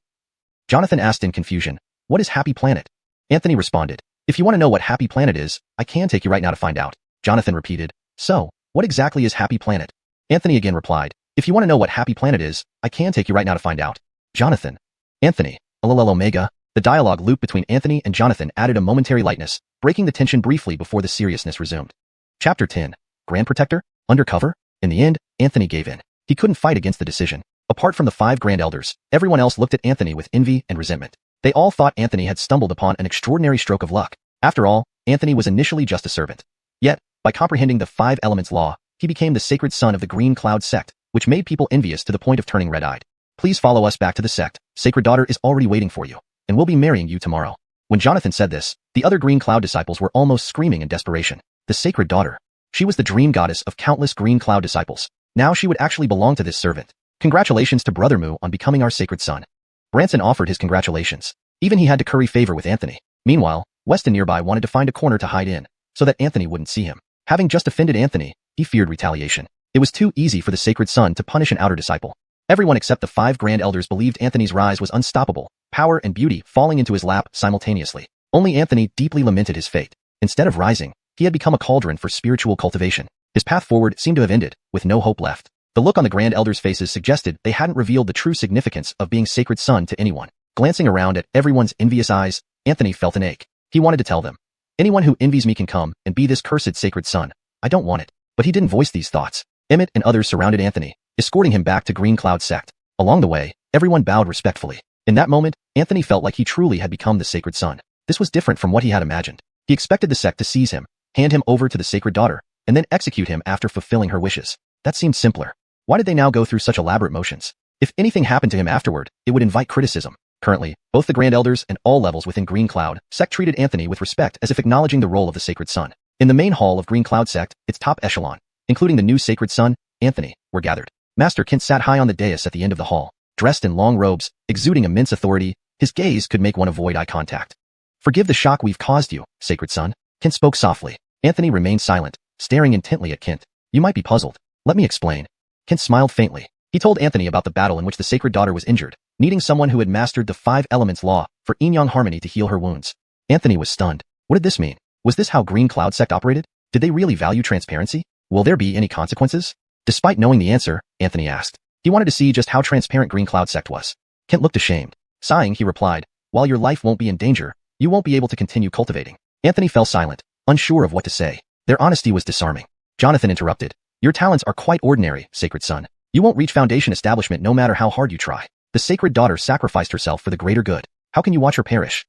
asked in confusion, what is Happy Planet? Anthony responded, if you want to know what Happy Planet is, I can take you right now to find out. Jonathan repeated, so, what exactly is Happy Planet? Anthony again replied, if you want to know what Happy Planet is, I can take you right now to find out. Jonathan. Anthony. Omega. The dialogue loop between Anthony and Jonathan added a momentary lightness, breaking the tension briefly before the seriousness resumed. Chapter 10. Grand Protector? Undercover? In the end, Anthony gave in. He couldn't fight against the decision. Apart from the 5 Grand Elders, everyone else looked at Anthony with envy and resentment. They all thought Anthony had stumbled upon an extraordinary stroke of luck. After all, Anthony was initially just a servant. Yet, by comprehending the 5 Elements law, he became the sacred son of the Green Cloud sect, which made people envious to the point of turning red-eyed. Please follow us back to the sect. Sacred Daughter is already waiting for you, and we'll be marrying you tomorrow. When Jonathan said this, the other Green Cloud disciples were almost screaming in desperation. The Sacred Daughter. She was the dream goddess of countless Green Cloud disciples. Now she would actually belong to this servant. Congratulations to Brother Mu on becoming our sacred son. Branson offered his congratulations. Even he had to curry favor with Anthony. Meanwhile, Weston nearby wanted to find a corner to hide in, so that Anthony wouldn't see him. Having just offended Anthony, he feared retaliation. It was too easy for the sacred son to punish an outer disciple. Everyone except the 5 Grand Elders believed Anthony's rise was unstoppable, power and beauty falling into his lap simultaneously. Only Anthony deeply lamented his fate. Instead of rising, he had become a cauldron for spiritual cultivation. His path forward seemed to have ended, with no hope left. The look on the Grand Elders' faces suggested they hadn't revealed the true significance of being sacred son to anyone. Glancing around at everyone's envious eyes, Anthony felt an ache. He wanted to tell them, anyone who envies me can come and be this cursed sacred son. I don't want it. But he didn't voice these thoughts. Emmett and others surrounded Anthony, escorting him back to Green Cloud sect. Along the way, everyone bowed respectfully. In that moment, Anthony felt like he truly had become the sacred son. This was different from what he had imagined. He expected the sect to seize him, hand him over to the sacred daughter, and then execute him after fulfilling her wishes. That seemed simpler. Why did they now go through such elaborate motions? If anything happened to him afterward, it would invite criticism. Currently, both the Grand Elders and all levels within Green Cloud sect treated Anthony with respect as if acknowledging the role of the sacred son. In the main hall of Green Cloud sect, its top echelon, including the new sacred son, Anthony, were gathered. Master Kent sat high on the dais at the end of the hall, dressed in long robes, exuding immense authority. His gaze could make one avoid eye contact. Forgive the shock we've caused you, sacred son. Kent spoke softly. Anthony remained silent, staring intently at Kent. You might be puzzled. Let me explain. Kent smiled faintly. He told Anthony about the battle in which the sacred daughter was injured, needing someone who had mastered the 5 Elements law for yin-yang harmony to heal her wounds. Anthony was stunned. What did this mean? Was this how Green Cloud sect operated? Did they really value transparency? Will there be any consequences? Despite knowing the answer, Anthony asked. He wanted to see just how transparent Green Cloud sect was. Kent looked ashamed. Sighing, he replied, while your life won't be in danger, you won't be able to continue cultivating. Anthony fell silent, unsure of what to say. Their honesty was disarming. Jonathan interrupted. Your talents are quite ordinary, sacred son. You won't reach foundation establishment no matter how hard you try. The sacred daughter sacrificed herself for the greater good. How can you watch her perish?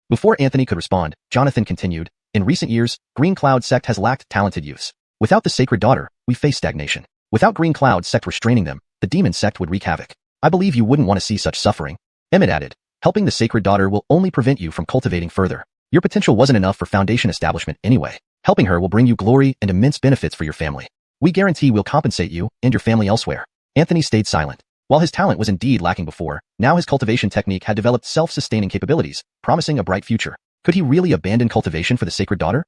Before Anthony could respond, Jonathan continued, in recent years, Green Cloud sect has lacked talented youths. Without the sacred daughter, we face stagnation. Without Green Cloud sect restraining them, the demon sect would wreak havoc. I believe you wouldn't want to see such suffering. Emmett added, helping the sacred daughter will only prevent you from cultivating further. Your potential wasn't enough for foundation establishment anyway. Helping her will bring you glory and immense benefits for your family. We guarantee we'll compensate you and your family elsewhere. Anthony stayed silent. While his talent was indeed lacking before, now his cultivation technique had developed self-sustaining capabilities, promising a bright future. Could he really abandon cultivation for the sacred daughter?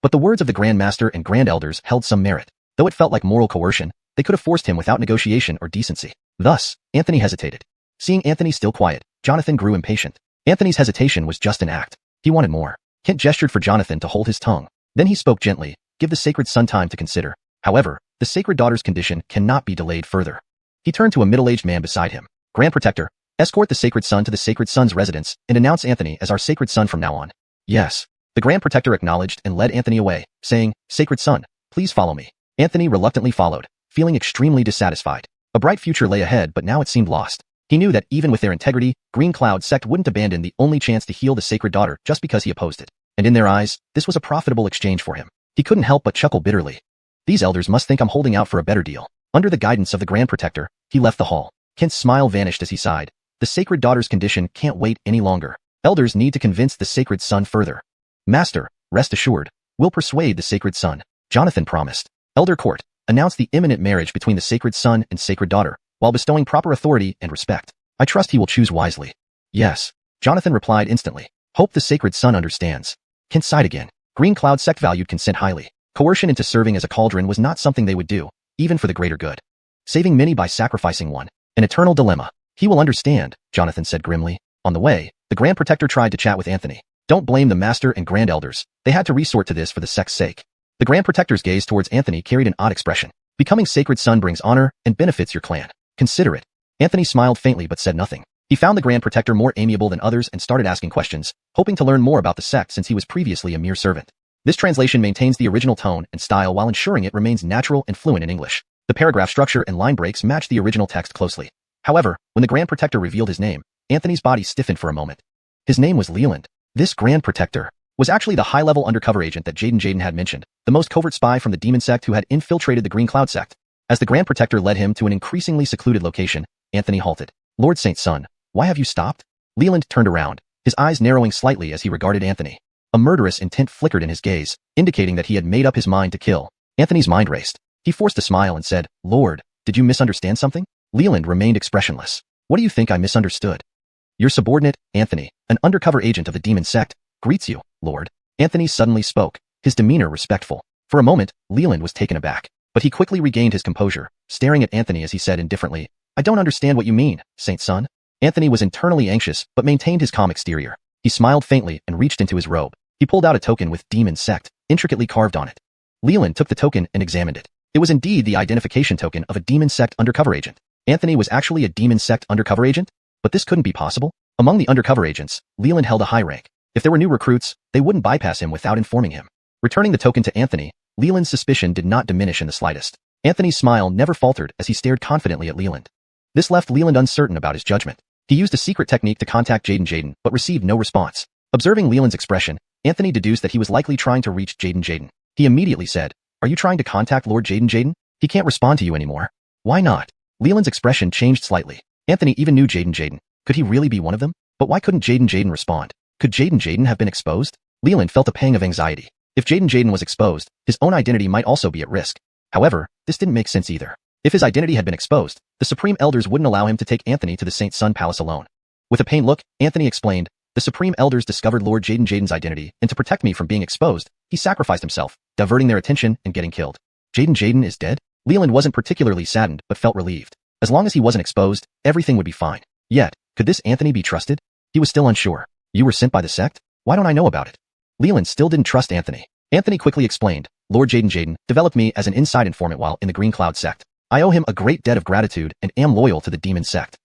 But the words of the Grand Master and Grand Elders held some merit. Though it felt like moral coercion, they could have forced him without negotiation or decency. Thus, Anthony hesitated. Seeing Anthony still quiet, Jonathan grew impatient. Anthony's hesitation was just an act. He wanted more. Kent gestured for Jonathan to hold his tongue. Then he spoke gently, give the sacred son time to consider. However, the sacred daughter's condition cannot be delayed further. He turned to a middle-aged man beside him. Grand Protector, escort the sacred son to the sacred son's residence and announce Anthony as our sacred son from now on. Yes. The Grand Protector acknowledged and led Anthony away, saying, Sacred son, please follow me. Anthony reluctantly followed, feeling extremely dissatisfied. A bright future lay ahead, but now it seemed lost. He knew that even with their integrity, Green Cloud sect wouldn't abandon the only chance to heal the sacred daughter just because he opposed it. and in their eyes, this was a profitable exchange for him. He couldn't help but chuckle bitterly. These elders must think I'm holding out for a better deal. Under the guidance of the Grand Protector, he left the hall. Kent's smile vanished as he sighed. The Sacred Daughter's condition can't wait any longer. Elders need to convince the Sacred Son further. Master, rest assured, we'll persuade the Sacred Son, Jonathan promised. Elder Court announced the imminent marriage between the Sacred Son and Sacred Daughter, while bestowing proper authority and respect. I trust he will choose wisely. Yes, Jonathan replied instantly. Hope the Sacred Son understands. Kent sighed again. Green Cloud sect valued consent highly. Coercion into serving as a cauldron was not something they would do, even for the greater good. Saving many by sacrificing one. An eternal dilemma. He will understand, Jonathan said grimly. On the way, the Grand Protector tried to chat with Anthony. Don't blame the Master and Grand Elders. They had to resort to this for the sect's sake. The Grand Protector's gaze towards Anthony carried an odd expression. Becoming Sacred Son brings honor and benefits your clan. Consider it. Anthony smiled faintly but said nothing. He found the Grand Protector more amiable than others and started asking questions, hoping to learn more about the sect since he was previously a mere servant. This translation maintains the original tone and style while ensuring it remains natural and fluent in English. The paragraph structure and line breaks match the original text closely. However, when the Grand Protector revealed his name, Anthony's body stiffened for a moment. His name was Leland. This Grand Protector was actually the high-level undercover agent that Jaden had mentioned, the most covert spy from the demon sect who had infiltrated the Green Cloud sect. As the Grand Protector led him to an increasingly secluded location, Anthony halted. Lord Saint Son, why have you stopped? Leland turned around, his eyes narrowing slightly as he regarded Anthony. A murderous intent flickered in his gaze, indicating that he had made up his mind to kill. Anthony's mind raced. He forced a smile and said, Lord, did you misunderstand something? Leland remained expressionless. What do you think I misunderstood? Your subordinate, Anthony, an undercover agent of the demon sect, greets you, Lord. Anthony suddenly spoke, his demeanor respectful. For a moment, Leland was taken aback, but he quickly regained his composure, staring at Anthony as he said indifferently, I don't understand what you mean, Saint Son. Anthony was internally anxious but maintained his calm exterior. He smiled faintly and reached into his robe. He pulled out a token with demon sect, intricately carved on it. Leland took the token and examined it. It was indeed the identification token of a demon sect undercover agent. Anthony was actually a demon sect undercover agent? But this couldn't be possible. Among the undercover agents, Leland held a high rank. If there were new recruits, they wouldn't bypass him without informing him. Returning the token to Anthony, Leland's suspicion did not diminish in the slightest. Anthony's smile never faltered as he stared confidently at Leland. This left Leland uncertain about his judgment. He used a secret technique to contact Jaden, but received no response. Observing Leland's expression, Anthony deduced that he was likely trying to reach Jaden. He immediately said, Are you trying to contact Lord Jaden? He can't respond to you anymore. Why not? Leland's expression changed slightly. Anthony even knew Jaden. Could he really be one of them? But why couldn't Jaden respond? Could Jaden have been exposed? Leland felt a pang of anxiety. If Jaden was exposed, his own identity might also be at risk. However, this didn't make sense either. If his identity had been exposed, the Supreme Elders wouldn't allow him to take Anthony to the Saint Sun Palace alone. With a pained look, Anthony explained, The Supreme Elders discovered Lord Jaden's identity, and to protect me from being exposed, he sacrificed himself, diverting their attention and getting killed. Jaden is dead? Leland wasn't particularly saddened, but felt relieved. As long as he wasn't exposed, everything would be fine. Yet, could this Anthony be trusted? He was still unsure. You were sent by the sect? Why don't I know about it? Leland still didn't trust Anthony. Anthony quickly explained, Lord Jaden developed me as an inside informant while in the Green Cloud sect. I owe him a great debt of gratitude and am loyal to the demon sect.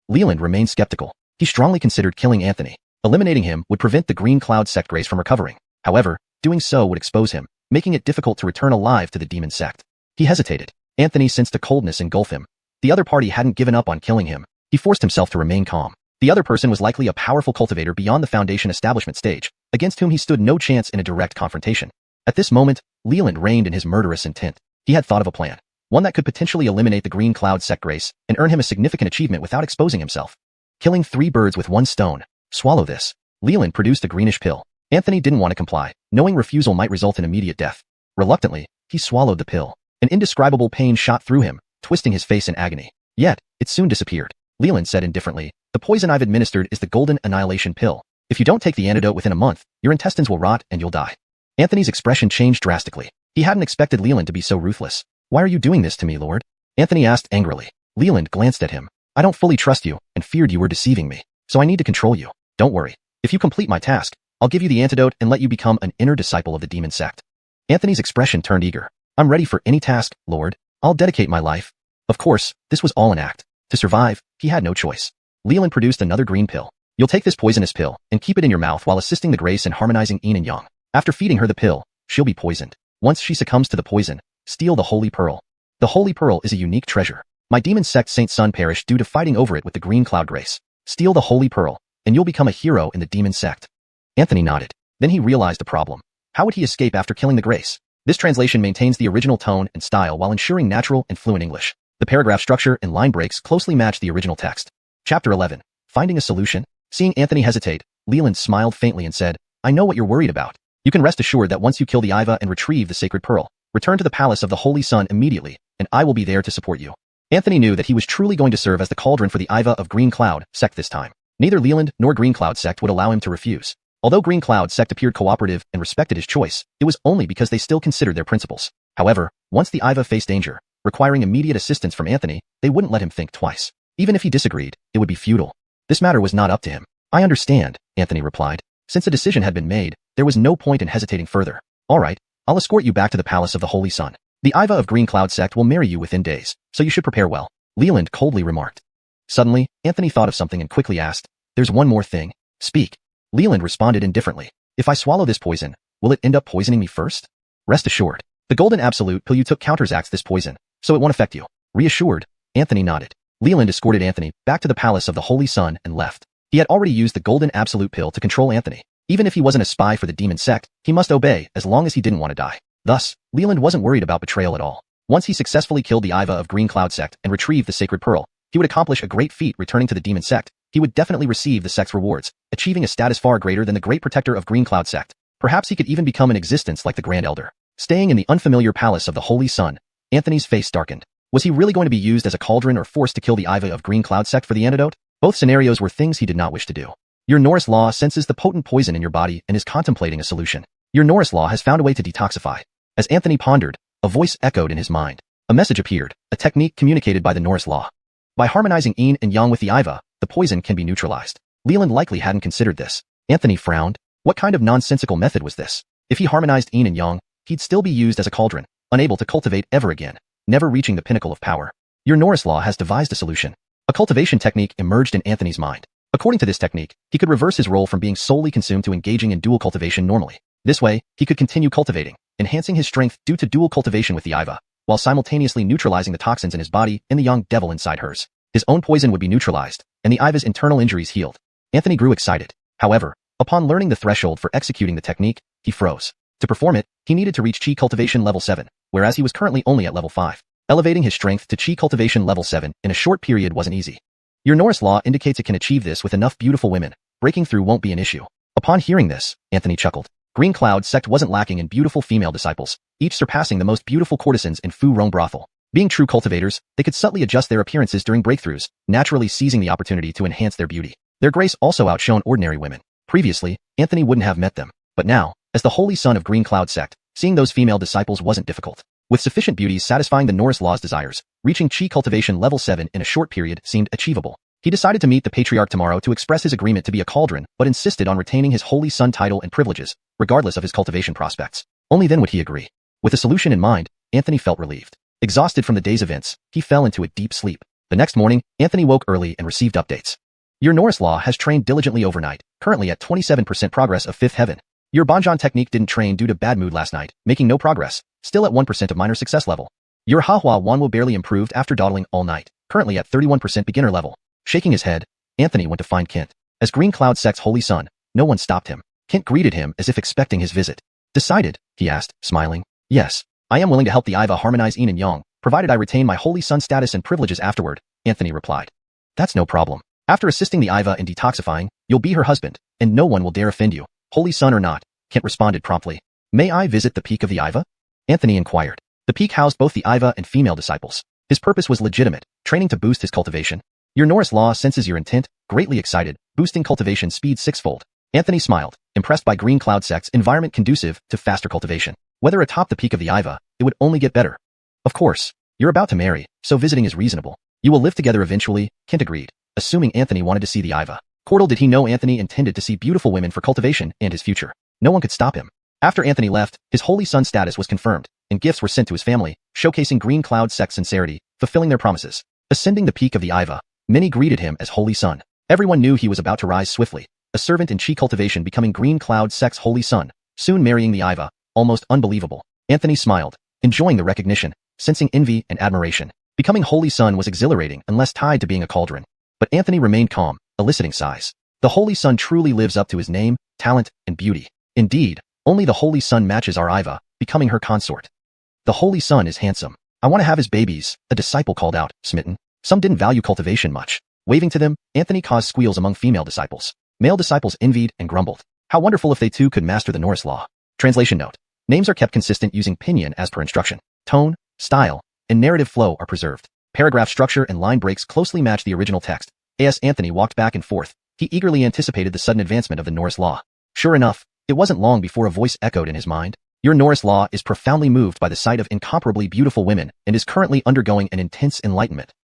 Leland remained skeptical. He strongly considered killing Anthony. Eliminating him would prevent the Green Cloud sect race from recovering. However, doing so would expose him, making it difficult to return alive to the demon sect. He hesitated. Anthony sensed a coldness engulf him. The other party hadn't given up on killing him. He forced himself to remain calm. The other person was likely a powerful cultivator beyond the Foundation establishment stage, against whom he stood no chance in a direct confrontation. At this moment, Leland reigned in his murderous intent. He had thought of a plan. One that could potentially eliminate the Green Cloud sect race and earn him a significant achievement without exposing himself. Killing 3 birds with 1 stone. Swallow this. Leland produced a greenish pill. Anthony didn't want to comply, knowing refusal might result in immediate death. Reluctantly, he swallowed the pill. An indescribable pain shot through him, twisting his face in agony. Yet, it soon disappeared. Leland said indifferently, The poison I've administered is the Golden Annihilation Pill. If you don't take the antidote within a month, your intestines will rot and you'll die. Anthony's expression changed drastically. He hadn't expected Leland to be so ruthless. Why are you doing this to me, Lord? Anthony asked angrily. Leland glanced at him. I don't fully trust you and feared you were deceiving me, so I need to control you. Don't worry. If you complete my task, I'll give you the antidote and let you become an inner disciple of the demon sect. Anthony's expression turned eager. I'm ready for any task, Lord. I'll dedicate my life. Of course, this was all an act. To survive, he had no choice. Leland produced another green pill. You'll take this poisonous pill and keep it in your mouth while assisting the Grace in harmonizing yin and yang. After feeding her the pill, she'll be poisoned. Once she succumbs to the poison, steal the Holy Pearl. The Holy Pearl is a unique treasure. My demon sect Saint Sun perished due to fighting over it with the Green Cloud Grace. Steal the Holy Pearl, and you'll become a hero in the demon sect. Anthony nodded. Then he realized the problem. How would he escape after killing the Grace? This translation maintains the original tone and style while ensuring natural and fluent English. The paragraph structure and line breaks closely match the original text. Chapter 11. Finding a solution? Seeing Anthony hesitate, Leland smiled faintly and said, I know what you're worried about. You can rest assured that once you kill the Iva and retrieve the sacred pearl, return to the palace of the Holy Sun immediately, and I will be there to support you. Anthony knew that he was truly going to serve as the cauldron for the Iva of Green Cloud sect this time. Neither Leland nor Green Cloud sect would allow him to refuse. Although Green Cloud sect appeared cooperative and respected his choice, it was only because they still considered their principles. However, once the Iva faced danger, requiring immediate assistance from Anthony, they wouldn't let him think twice. Even if he disagreed, it would be futile. This matter was not up to him. I understand, Anthony replied. Since a decision had been made, there was no point in hesitating further. All right, I'll escort you back to the palace of the Holy Sun. The Iva of Green Cloud sect will marry you within days, so you should prepare well, Leland coldly remarked. Suddenly, Anthony thought of something and quickly asked, There's one more thing. Speak. Leland responded indifferently. If I swallow this poison, will it end up poisoning me first? Rest assured. The golden absolute pill you took counteracts this poison, so it won't affect you. Reassured, Anthony nodded. Leland escorted Anthony back to the palace of the Holy Sun and left. He had already used the golden absolute pill to control Anthony. Even if he wasn't a spy for the demon sect, he must obey as long as he didn't want to die. Thus, Leland wasn't worried about betrayal at all. Once he successfully killed the Iva of Green Cloud sect and retrieved the sacred pearl, he would accomplish a great feat returning to the demon sect. He would definitely receive the sect's rewards, achieving a status far greater than the great protector of Green Cloud sect. Perhaps he could even become an existence like the Grand Elder. Staying in the unfamiliar palace of the Holy Sun, Anthony's face darkened. Was he really going to be used as a cauldron or forced to kill the Iva of Green Cloud sect for the antidote? Both scenarios were things he did not wish to do. Your Norris Law senses the potent poison in your body and is contemplating a solution. Your Norris Law has found a way to detoxify. As Anthony pondered, a voice echoed in his mind. A message appeared, a technique communicated by the Norris Law. By harmonizing yin and yang with the Iva, the poison can be neutralized. Leland likely hadn't considered this. Anthony frowned. What kind of nonsensical method was this? If he harmonized yin and yang, he'd still be used as a cauldron, unable to cultivate ever again, never reaching the pinnacle of power. Your Norris Law has devised a solution. A cultivation technique emerged in Anthony's mind. According to this technique, he could reverse his role from being solely consumed to engaging in dual cultivation normally. This way, he could continue cultivating, enhancing his strength due to dual cultivation with the Iva, while simultaneously neutralizing the toxins in his body and the young devil inside hers. His own poison would be neutralized, and the Iva's internal injuries healed. Anthony grew excited. However, upon learning the threshold for executing the technique, he froze. To perform it, he needed to reach Chi Cultivation level 7, whereas he was currently only at level 5. Elevating his strength to Chi Cultivation level 7 in a short period wasn't easy. Your Norris Law indicates it can achieve this with enough beautiful women. Breaking through won't be an issue. Upon hearing this, Anthony chuckled. Green Cloud sect wasn't lacking in beautiful female disciples, each surpassing the most beautiful courtesans in Fu Rong brothel. Being true cultivators, they could subtly adjust their appearances during breakthroughs, naturally seizing the opportunity to enhance their beauty. Their grace also outshone ordinary women. Previously, Anthony wouldn't have met them, but now, as the Holy Son of Green Cloud sect, seeing those female disciples wasn't difficult. With sufficient beauty satisfying the Norris Law's desires, reaching Chi Cultivation level 7 in a short period seemed achievable. He decided to meet the Patriarch tomorrow to express his agreement to be a cauldron, but insisted on retaining his Holy Son title and privileges, regardless of his cultivation prospects. Only then would he agree. With a solution in mind, Anthony felt relieved. Exhausted from the day's events, he fell into a deep sleep. The next morning, Anthony woke early and received updates. Your Norris Law has trained diligently overnight, currently at 27% progress of 5th heaven. Your Banjan technique didn't train due to bad mood last night, making no progress, still at 1% of minor success level. Your Hahua Wanwo barely improved after dawdling all night, currently at 31% beginner level. Shaking his head, Anthony went to find Kent. As Green Cloud sect's Holy Son, no one stopped him. Kent greeted him as if expecting his visit. Decided, he asked, smiling. Yes, I am willing to help the Iva harmonize yin and yang, provided I retain my Holy Son status and privileges afterward, Anthony replied. That's no problem. After assisting the Iva in detoxifying, you'll be her husband, and no one will dare offend you, Holy Son or not, Kent responded promptly. May I visit the peak of the Iva? Anthony inquired. The peak housed both the Iva and female disciples. His purpose was legitimate, training to boost his cultivation. Your Norris Law senses your intent, greatly excited, boosting cultivation speed 6-fold. Anthony smiled, impressed by Green Cloud sect's environment conducive to faster cultivation. Whether atop the peak of the Iva, it would only get better. Of course, you're about to marry, so visiting is reasonable. You will live together eventually, Kent agreed, assuming Anthony wanted to see the Iva. Little did he know Anthony intended to see beautiful women for cultivation and his future. No one could stop him. After Anthony left, his Holy Son status was confirmed, and gifts were sent to his family, showcasing Green Cloud sect's sincerity, fulfilling their promises. Ascending the peak of the Iva, many greeted him as Holy Son. Everyone knew he was about to rise swiftly, a servant in Chi Cultivation becoming Green Cloud sect's Holy Son, soon marrying the Iva, almost unbelievable. Anthony smiled, enjoying the recognition, sensing envy and admiration. Becoming Holy Son was exhilarating unless tied to being a cauldron. But Anthony remained calm, eliciting sighs. The Holy Son truly lives up to his name, talent, and beauty. Indeed, only the Holy Sun matches our Iva, becoming her consort. The Holy Sun is handsome. I want to have his babies, a disciple called out, smitten. Some didn't value cultivation much. Waving to them, Anthony caused squeals among female disciples. Male disciples envied and grumbled. How wonderful if they too could master the Norse law. Translation note. Names are kept consistent using pinyin as per instruction. Tone, style, and narrative flow are preserved. Paragraph structure and line breaks closely match the original text. As Anthony walked back and forth, he eagerly anticipated the sudden advancement of the Norse law. Sure enough, it wasn't long before a voice echoed in his mind. Your Norse law is profoundly moved by the sight of incomparably beautiful women and is currently undergoing an intense enlightenment.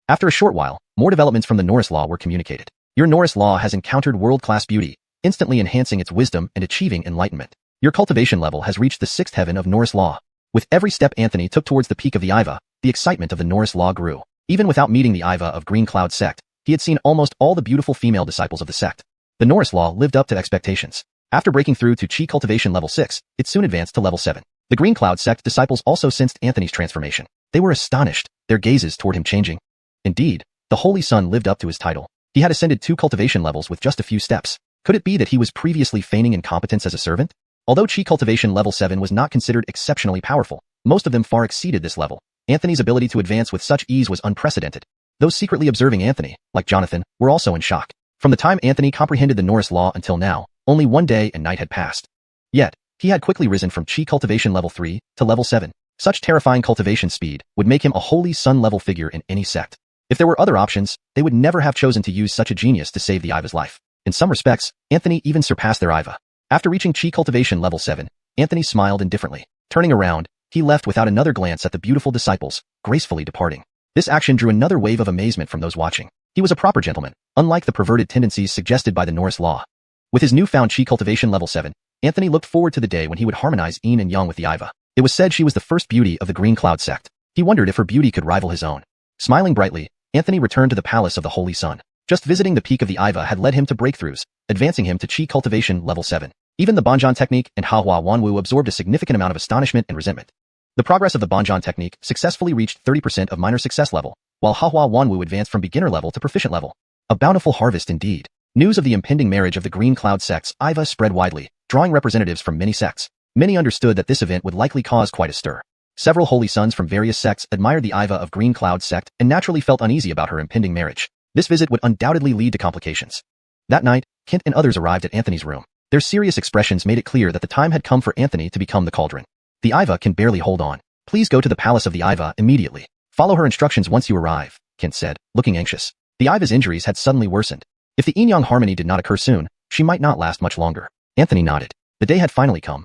After a short while, more developments from the Norse law were communicated. Your Norse law has encountered world-class beauty, instantly enhancing its wisdom and achieving enlightenment. Your cultivation level has reached the sixth heaven of Norse law. With every step Anthony took towards the peak of the Iva, the excitement of the Norse law grew. Even without meeting the Iva of Green Cloud sect, he had seen almost all the beautiful female disciples of the sect. The Norse law lived up to expectations. After breaking through to Chi cultivation level 6, it soon advanced to level 7. The Green Cloud sect disciples also sensed Anthony's transformation. They were astonished, their gazes toward him changing. Indeed, the Holy Sun lived up to his title. He had ascended 2 cultivation levels with just a few steps. Could it be that he was previously feigning incompetence as a servant? Although Chi cultivation level 7 was not considered exceptionally powerful, most of them far exceeded this level. Anthony's ability to advance with such ease was unprecedented. Those secretly observing Anthony, like Jonathan, were also in shock. From the time Anthony comprehended the Norse law until now, only one day and night had passed. Yet, he had quickly risen from Chi cultivation level 3 to level 7. Such terrifying cultivation speed would make him a Holy Sun level figure in any sect. If there were other options, they would never have chosen to use such a genius to save the Iva's life. In some respects, Anthony even surpassed their Iva. After reaching Chi cultivation level 7, Anthony smiled indifferently. Turning around, he left without another glance at the beautiful disciples, gracefully departing. This action drew another wave of amazement from those watching. He was a proper gentleman, unlike the perverted tendencies suggested by the Norse law. With his newfound Chi cultivation level 7, Anthony looked forward to the day when he would harmonize yin and yang with the Iva. It was said she was the first beauty of the Green Cloud sect. He wondered if her beauty could rival his own. Smiling brightly, Anthony returned to the palace of the Holy Sun. Just visiting the peak of the Iva had led him to breakthroughs, advancing him to Chi cultivation level 7. Even the Banjan technique and Hahua Wanwu absorbed a significant amount of astonishment and resentment. The progress of the Banjan technique successfully reached 30% of minor success level, while Hahua Wanwu advanced from beginner level to proficient level. A bountiful harvest indeed. News of the impending marriage of the Green Cloud sect's Iva spread widely, drawing representatives from many sects. Many understood that this event would likely cause quite a stir. Several holy sons from various sects admired the Iva of Green Cloud sect and naturally felt uneasy about her impending marriage. This visit would undoubtedly lead to complications. That night, Kent and others arrived at Anthony's room. Their serious expressions made it clear that the time had come for Anthony to become the cauldron. The Iva can barely hold on. Please go to the palace of the Iva immediately. Follow her instructions once you arrive, Kent said, looking anxious. The Iva's injuries had suddenly worsened. If the yin-yang harmony did not occur soon, she might not last much longer. Anthony nodded. The day had finally come.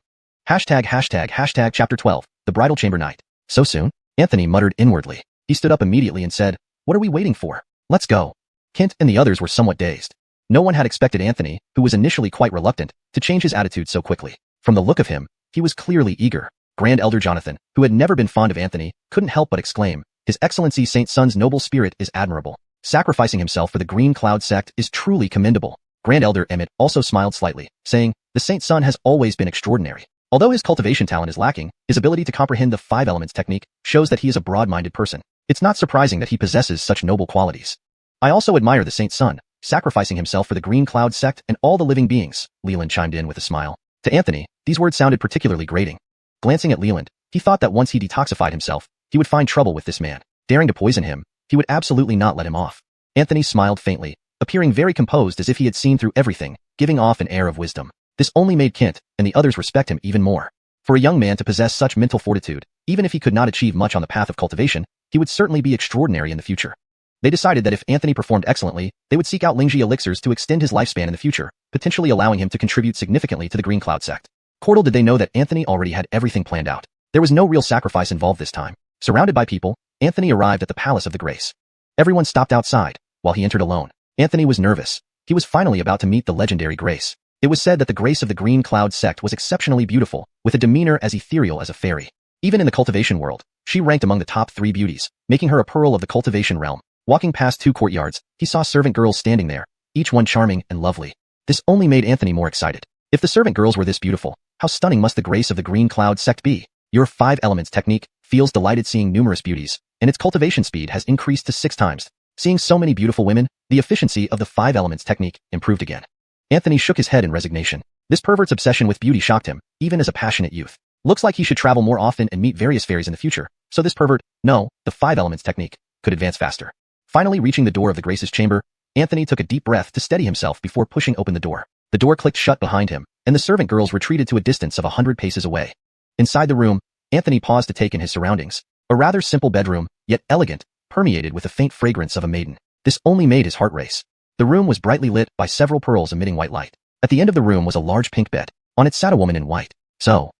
Hashtag chapter 12, the bridal chamber night. So soon? Anthony muttered inwardly. He stood up immediately and said, what are we waiting for? Let's go. Kent and the others were somewhat dazed. No one had expected Anthony, who was initially quite reluctant, to change his attitude so quickly. From the look of him, he was clearly eager. Grand Elder Jonathan, who had never been fond of Anthony, couldn't help but exclaim, His Excellency Saint Sun's noble spirit is admirable. Sacrificing himself for the Green Cloud sect is truly commendable. Grand Elder Emmett also smiled slightly, saying, The Saint Sun has always been extraordinary. Although his cultivation talent is lacking, his ability to comprehend the 5 elements technique shows that he is a broad-minded person. It's not surprising that he possesses such noble qualities. I also admire the Saint Sun, sacrificing himself for the Green Cloud sect and all the living beings, Leland chimed in with a smile. To Anthony, these words sounded particularly grating. Glancing at Leland, he thought that once he detoxified himself, he would find trouble with this man. Daring to poison him, he would absolutely not let him off. Anthony smiled faintly, appearing very composed as if he had seen through everything, giving off an air of wisdom. This only made Kent and the others respect him even more. For a young man to possess such mental fortitude, even if he could not achieve much on the path of cultivation, he would certainly be extraordinary in the future. They decided that if Anthony performed excellently, they would seek out Lingji elixirs to extend his lifespan in the future, potentially allowing him to contribute significantly to the Green Cloud sect. Little did they know that Anthony already had everything planned out. There was no real sacrifice involved this time. Surrounded by people, Anthony arrived at the Palace of the Grace. Everyone stopped outside, while he entered alone. Anthony was nervous. He was finally about to meet the legendary Grace. It was said that the Grace of the Green Cloud sect was exceptionally beautiful, with a demeanor as ethereal as a fairy. Even in the cultivation world, she ranked among the top 3 beauties, making her a pearl of the cultivation realm. Walking past 2 courtyards, he saw servant girls standing there, each one charming and lovely. This only made Anthony more excited. If the servant girls were this beautiful, how stunning must the Grace of the Green Cloud sect be? Your 5 elements technique feels delighted seeing numerous beauties, and its cultivation speed has increased to 6 times. Seeing so many beautiful women, the efficiency of the 5 elements technique improved again. Anthony shook his head in resignation. This pervert's obsession with beauty shocked him, even as a passionate youth. Looks like he should travel more often and meet various fairies in the future, so this pervert, no, the 5 elements technique, could advance faster. Finally reaching the door of the Grace's chamber, Anthony took a deep breath to steady himself before pushing open the door. The door clicked shut behind him, and the servant girls retreated to a distance of 100 paces away. Inside the room, Anthony paused to take in his surroundings. A rather simple bedroom, yet elegant, permeated with the faint fragrance of a maiden. This only made his heart race. The room was brightly lit by several pearls emitting white light. At the end of the room was a large pink bed. On it sat a woman in white. So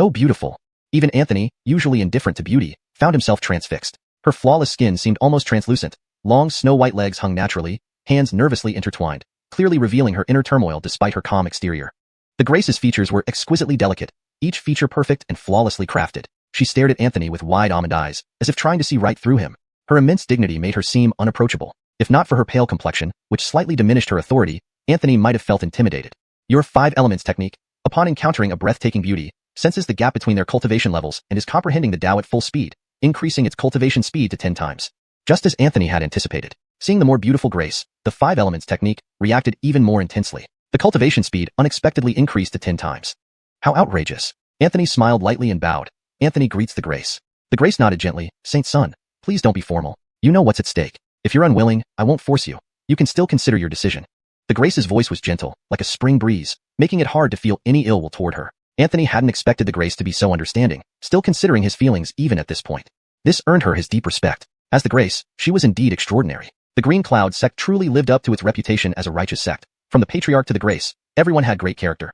beautiful. Even Anthony, usually indifferent to beauty, found himself transfixed. Her flawless skin seemed almost translucent. Long snow-white legs hung naturally, hands nervously intertwined, clearly revealing her inner turmoil despite her calm exterior. The Grace's features were exquisitely delicate, each feature perfect and flawlessly crafted. She stared at Anthony with wide almond eyes, as if trying to see right through him. Her immense dignity made her seem unapproachable. If not for her pale complexion, which slightly diminished her authority, Anthony might have felt intimidated. Your 5 elements technique, upon encountering a breathtaking beauty, senses the gap between their cultivation levels and is comprehending the Tao at full speed, increasing its cultivation speed to 10 times. Just as Anthony had anticipated. Seeing the more beautiful Grace, the 5 elements technique reacted even more intensely. The cultivation speed unexpectedly increased to 10 times. How outrageous. Anthony smiled lightly and bowed. Anthony greets the Grace. The Grace nodded gently. Saint Son, please don't be formal. You know what's at stake. If you're unwilling, I won't force you. You can still consider your decision. The Grace's voice was gentle, like a spring breeze, making it hard to feel any ill will toward her. Anthony hadn't expected the Grace to be so understanding, still considering his feelings even at this point. This earned her his deep respect. As the Grace, she was indeed extraordinary. The Green Cloud sect truly lived up to its reputation as a righteous sect. From the Patriarch to the Grace, everyone had great character.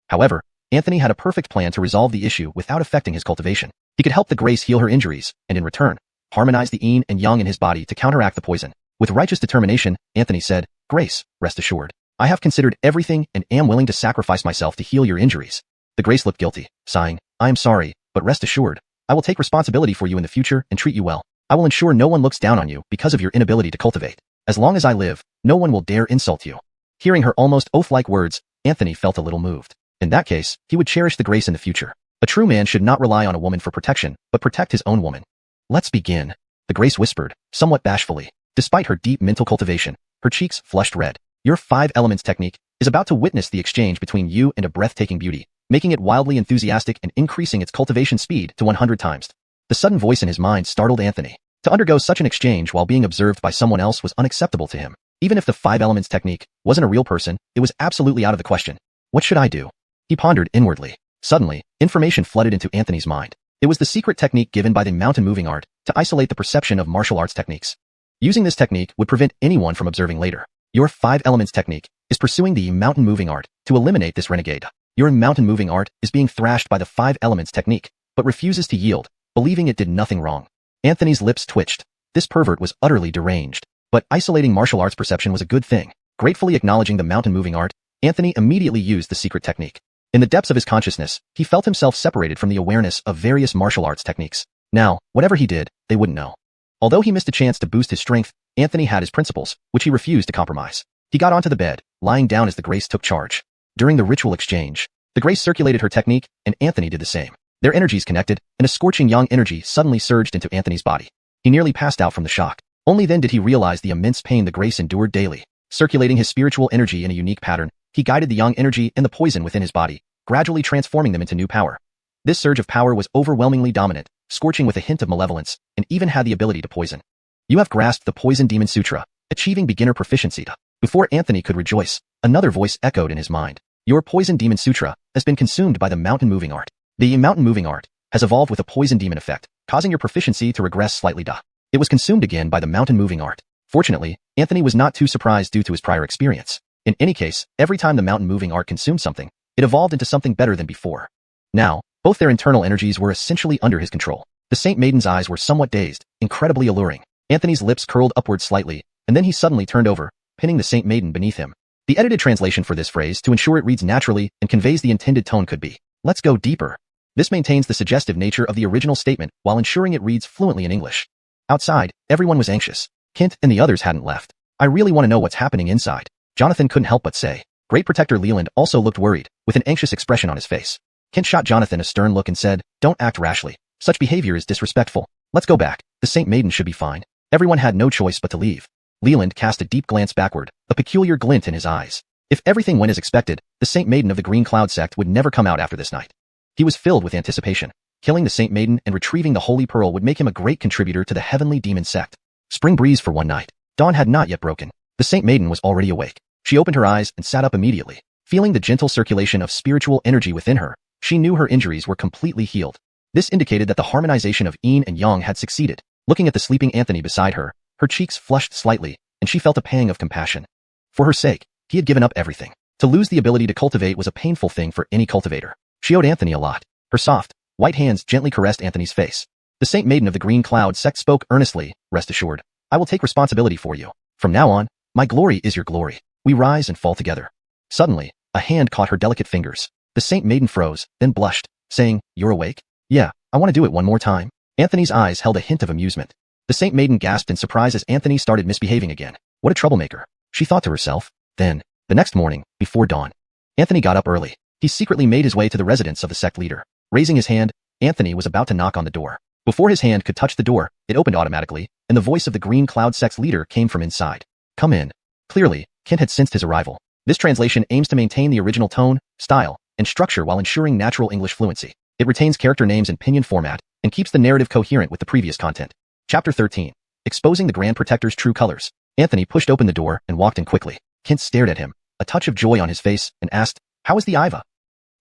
However, Anthony had a perfect plan to resolve the issue without affecting his cultivation. He could help the Grace heal her injuries, and in return, harmonize the yin and yang in his body to counteract the poison. With righteous determination, Anthony said, Grace, rest assured. I have considered everything and am willing to sacrifice myself to heal your injuries. The Grace looked guilty, sighing, I am sorry, but rest assured, I will take responsibility for you in the future and treat you well. I will ensure no one looks down on you because of your inability to cultivate. As long as I live, no one will dare insult you. Hearing her almost oath-like words, Anthony felt a little moved. In that case, he would cherish the Grace in the future. A true man should not rely on a woman for protection, but protect his own woman. Let's begin. The Grace whispered, somewhat bashfully. Despite her deep mental cultivation, her cheeks flushed red. Your 5 elements technique is about to witness the exchange between you and a breathtaking beauty, making it wildly enthusiastic and increasing its cultivation speed to 100 times. The sudden voice in his mind startled Anthony. To undergo such an exchange while being observed by someone else was unacceptable to him. Even if the 5 elements technique wasn't a real person, it was absolutely out of the question. What should I do? He pondered inwardly. Suddenly, information flooded into Anthony's mind. It was the secret technique given by the mountain moving art to isolate the perception of martial arts techniques. Using this technique would prevent anyone from observing later. Your 5 elements technique is pursuing the mountain moving art to eliminate this renegade. Your mountain moving art is being thrashed by the 5 elements technique, but refuses to yield, believing it did nothing wrong. Anthony's lips twitched. This pervert was utterly deranged. But isolating martial arts perception was a good thing. Gratefully acknowledging the mountain moving art, Anthony immediately used the secret technique. In the depths of his consciousness, he felt himself separated from the awareness of various martial arts techniques. Now, whatever he did, they wouldn't know. Although he missed a chance to boost his strength, Anthony had his principles, which he refused to compromise. He got onto the bed, lying down as the Grace took charge. During the ritual exchange, the Grace circulated her technique, and Anthony did the same. Their energies connected, and a scorching yang energy suddenly surged into Anthony's body. He nearly passed out from the shock. Only then did he realize the immense pain the Grace endured daily. Circulating his spiritual energy in a unique pattern, he guided the yang energy and the poison within his body, gradually transforming them into new power. This surge of power was overwhelmingly dominant, scorching with a hint of malevolence, and even had the ability to poison. You have grasped the Poison Demon Sutra, achieving beginner proficiency. Before Anthony could rejoice, another voice echoed in his mind. Your Poison Demon Sutra has been consumed by the mountain moving art. The mountain moving art has evolved with a poison demon effect, causing your proficiency to regress slightly. It was consumed again by the mountain moving art. Fortunately, Anthony was not too surprised due to his prior experience. In any case, every time the mountain moving art consumed something, it evolved into something better than before. Now, both their internal energies were essentially under his control. The Saint Maiden's eyes were somewhat dazed, incredibly alluring. Anthony's lips curled upward slightly, and then he suddenly turned over, pinning the Saint Maiden beneath him. The edited translation for this phrase to ensure it reads naturally and conveys the intended tone could be, let's go deeper. This maintains the suggestive nature of the original statement while ensuring it reads fluently in English. Outside, everyone was anxious. Kent and the others hadn't left. I really want to know what's happening inside. Jonathan couldn't help but say. Great Protector Leland also looked worried, with an anxious expression on his face. Kent shot Jonathan a stern look and said, don't act rashly. Such behavior is disrespectful. Let's go back. The Saint Maiden should be fine. Everyone had no choice but to leave. Leland cast a deep glance backward, a peculiar glint in his eyes. If everything went as expected, the Saint Maiden of the Green Cloud sect would never come out after this night. He was filled with anticipation. Killing the Saint Maiden and retrieving the Holy Pearl would make him a great contributor to the Heavenly Demon sect. Spring breeze for one night. Dawn had not yet broken. The Saint Maiden was already awake. She opened her eyes and sat up immediately. Feeling the gentle circulation of spiritual energy within her, she knew her injuries were completely healed. This indicated that the harmonization of yin and yang had succeeded. Looking at the sleeping Anthony beside her, her cheeks flushed slightly, and she felt a pang of compassion. For her sake, he had given up everything. To lose the ability to cultivate was a painful thing for any cultivator. She owed Anthony a lot. Her soft, white hands gently caressed Anthony's face. The Saint Maiden of the Green Cloud sect spoke earnestly, "Rest assured, I will take responsibility for you. From now on, my glory is your glory. We rise and fall together." Suddenly, a hand caught her delicate fingers. The Saint Maiden froze, then blushed, saying, "You're awake?" "Yeah, I want to do it one more time." Anthony's eyes held a hint of amusement. The Saint Maiden gasped in surprise as Anthony started misbehaving again. What a troublemaker, she thought to herself. Then, the next morning, before dawn, Anthony got up early. He secretly made his way to the residence of the sect leader. Raising his hand, Anthony was about to knock on the door. Before his hand could touch the door, it opened automatically, and the voice of the Green Cloud sect's leader came from inside. "Come in." Clearly, Kent had sensed his arrival. This translation aims to maintain the original tone, style, and structure while ensuring natural English fluency. It retains character names in pinyin format and keeps the narrative coherent with the previous content. Chapter 13. Exposing the Grand Protector's True Colors. Anthony pushed open the door and walked in quickly. Kent stared at him, a touch of joy on his face, and asked, "How is the Iva?"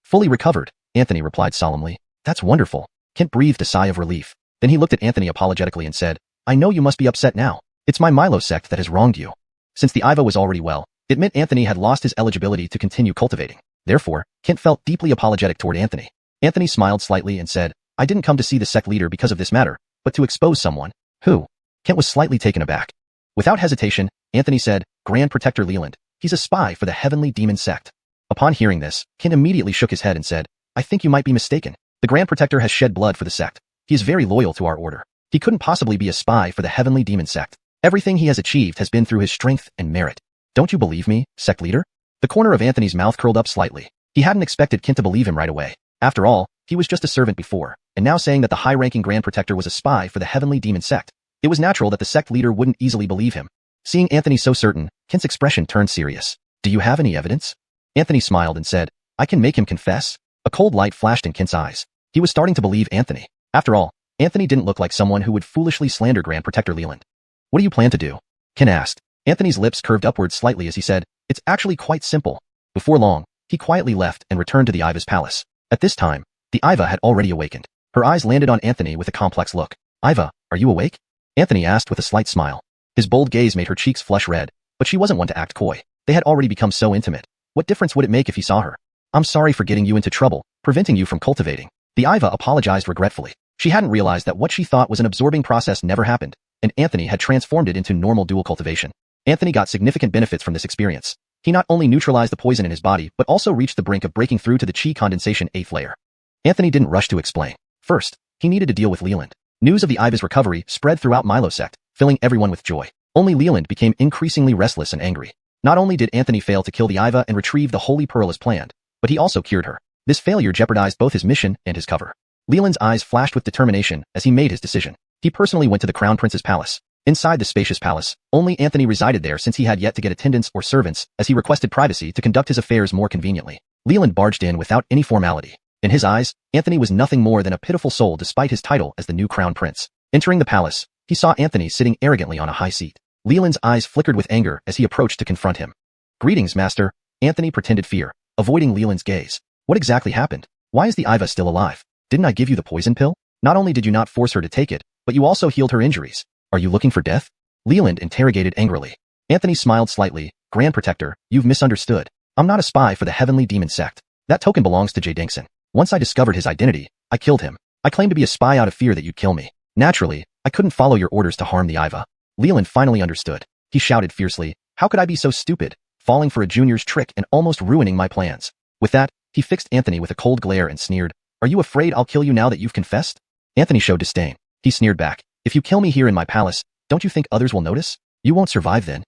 "Fully recovered," Anthony replied solemnly. "That's wonderful." Kent breathed a sigh of relief. Then he looked at Anthony apologetically and said, "I know you must be upset now. It's my Milo sect that has wronged you." Since the Iva was already well, it meant Anthony had lost his eligibility to continue cultivating. Therefore, Kent felt deeply apologetic toward Anthony. Anthony smiled slightly and said, "I didn't come to see the sect leader because of this matter, but to expose someone." "Who?" Kent was slightly taken aback. Without hesitation, Anthony said, "Grand Protector Leland. He's a spy for the Heavenly Demon sect." Upon hearing this, Kent immediately shook his head and said, "I think you might be mistaken. The Grand Protector has shed blood for the sect. He is very loyal to our order. He couldn't possibly be a spy for the Heavenly Demon sect. Everything he has achieved has been through his strength and merit. Don't you believe me, sect leader?" The corner of Anthony's mouth curled up slightly. He hadn't expected Kent to believe him right away. After all, he was just a servant before, and now saying that the high-ranking Grand Protector was a spy for the Heavenly Demon sect. It was natural that the sect leader wouldn't easily believe him. Seeing Anthony so certain, Kent's expression turned serious. "Do you have any evidence?" Anthony smiled and said, "I can make him confess." A cold light flashed in Kent's eyes. He was starting to believe Anthony. After all, Anthony didn't look like someone who would foolishly slander Grand Protector Leland. "What do you plan to do?" Kent asked. Anthony's lips curved upward slightly as he said, "It's actually quite simple." Before long, he quietly left and returned to the Iva's palace. At this time, the Iva had already awakened. Her eyes landed on Anthony with a complex look. "Iva, are you awake?" Anthony asked with a slight smile. His bold gaze made her cheeks flush red, but she wasn't one to act coy. They had already become so intimate. What difference would it make if he saw her? "I'm sorry for getting you into trouble, preventing you from cultivating." The Iva apologized regretfully. She hadn't realized that what she thought was an absorbing process never happened, and Anthony had transformed it into normal dual cultivation. Anthony got significant benefits from this experience. He not only neutralized the poison in his body, but also reached the brink of breaking through to the chi condensation 8th layer. Anthony didn't rush to explain. First, he needed to deal with Leland. News of the Iva's recovery spread throughout Milo sect, filling everyone with joy. Only Leland became increasingly restless and angry. Not only did Anthony fail to kill the Iva and retrieve the Holy Pearl as planned, but he also cured her. This failure jeopardized both his mission and his cover. Leland's eyes flashed with determination as he made his decision. He personally went to the Crown Prince's palace. Inside the spacious palace, only Anthony resided there since he had yet to get attendants or servants, as he requested privacy to conduct his affairs more conveniently. Leland barged in without any formality. In his eyes, Anthony was nothing more than a pitiful soul despite his title as the new Crown Prince. Entering the palace, he saw Anthony sitting arrogantly on a high seat. Leland's eyes flickered with anger as he approached to confront him. "Greetings, master." Anthony pretended fear, avoiding Leland's gaze. "What exactly happened? Why is the Iva still alive? Didn't I give you the poison pill? Not only did you not force her to take it, but you also healed her injuries. Are you looking for death?" Leland interrogated angrily. Anthony smiled slightly. "Grand Protector, you've misunderstood. I'm not a spy for the Heavenly Demon sect. That token belongs to Jay Dinkson. Once I discovered his identity, I killed him. I claimed to be a spy out of fear that you'd kill me. Naturally, I couldn't follow your orders to harm the Iva." Leland finally understood. He shouted fiercely, "How could I be so stupid, falling for a junior's trick and almost ruining my plans?" With that, he fixed Anthony with a cold glare and sneered, "Are you afraid I'll kill you now that you've confessed?" Anthony showed disdain. He sneered back, "If you kill me here in my palace, don't you think others will notice? You won't survive then."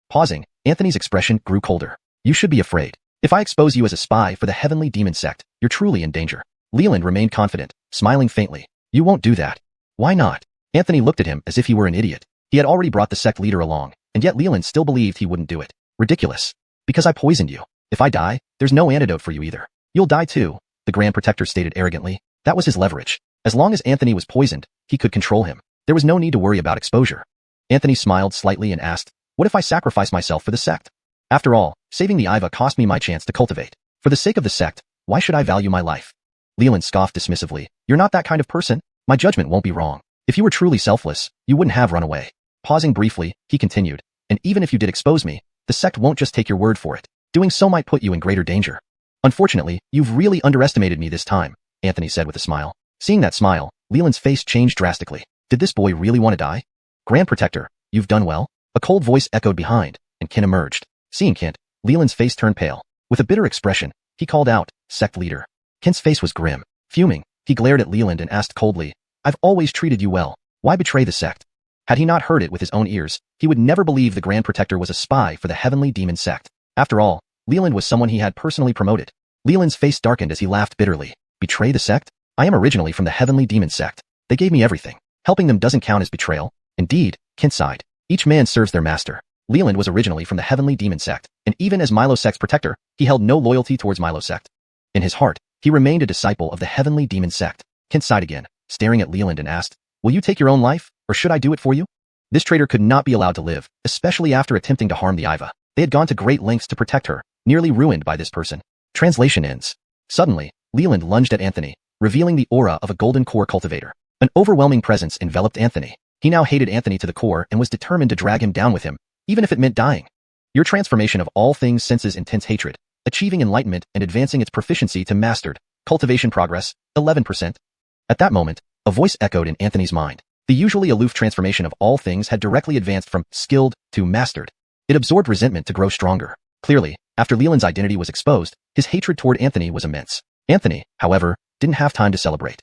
Pausing, Anthony's expression grew colder. "You should be afraid. If I expose you as a spy for the Heavenly Demon sect, you're truly in danger." Leland remained confident, smiling faintly. "You won't do that." "Why not?" Anthony looked at him as if he were an idiot. He had already brought the sect leader along, and yet Leland still believed he wouldn't do it. Ridiculous. Because I poisoned you. If I die, there's no antidote for you either. You'll die too, the Grand Protector stated arrogantly. That was his leverage. As long as Anthony was poisoned, he could control him. There was no need to worry about exposure. Anthony smiled slightly and asked, what if I sacrifice myself for the sect? After all, saving the Iva cost me my chance to cultivate. For the sake of the sect, why should I value my life? Leland scoffed dismissively. You're not that kind of person. My judgment won't be wrong. If you were truly selfless, you wouldn't have run away. Pausing briefly, he continued, and even if you did expose me, the sect won't just take your word for it. Doing so might put you in greater danger. Unfortunately, you've really underestimated me this time, Anthony said with a smile. Seeing that smile, Leland's face changed drastically. Did this boy really want to die? Grand Protector, you've done well? A cold voice echoed behind, and Kin emerged. Seeing Kent, Leland's face turned pale. With a bitter expression, he called out, Sect Leader. Kent's face was grim. Fuming, he glared at Leland and asked coldly, I've always treated you well. Why betray the sect? Had he not heard it with his own ears, he would never believe the Grand Protector was a spy for the Heavenly Demon Sect. After all, Leland was someone he had personally promoted. Leland's face darkened as he laughed bitterly. Betray the sect? I am originally from the Heavenly Demon Sect. They gave me everything. Helping them doesn't count as betrayal. Indeed, Kent sighed. Each man serves their master. Leland was originally from the Heavenly Demon Sect, and even as Milo Sect's protector, he held no loyalty towards Milo Sect. In his heart, he remained a disciple of the Heavenly Demon Sect. Kent sighed again, staring at Leland and asked, will you take your own life, or should I do it for you? This traitor could not be allowed to live, especially after attempting to harm the Iva. They had gone to great lengths to protect her, nearly ruined by this person. Translation ends. Suddenly, Leland lunged at Anthony, revealing the aura of a golden core cultivator. An overwhelming presence enveloped Anthony. He now hated Anthony to the core and was determined to drag him down with him, even if it meant dying. Your transformation of all things senses intense hatred, achieving enlightenment and advancing its proficiency to mastered. Cultivation progress, 11%. At that moment, a voice echoed in Anthony's mind. The usually aloof transformation of all things had directly advanced from skilled to mastered. It absorbed resentment to grow stronger. Clearly, after Leland's identity was exposed, his hatred toward Anthony was immense. Anthony, however, didn't have time to celebrate.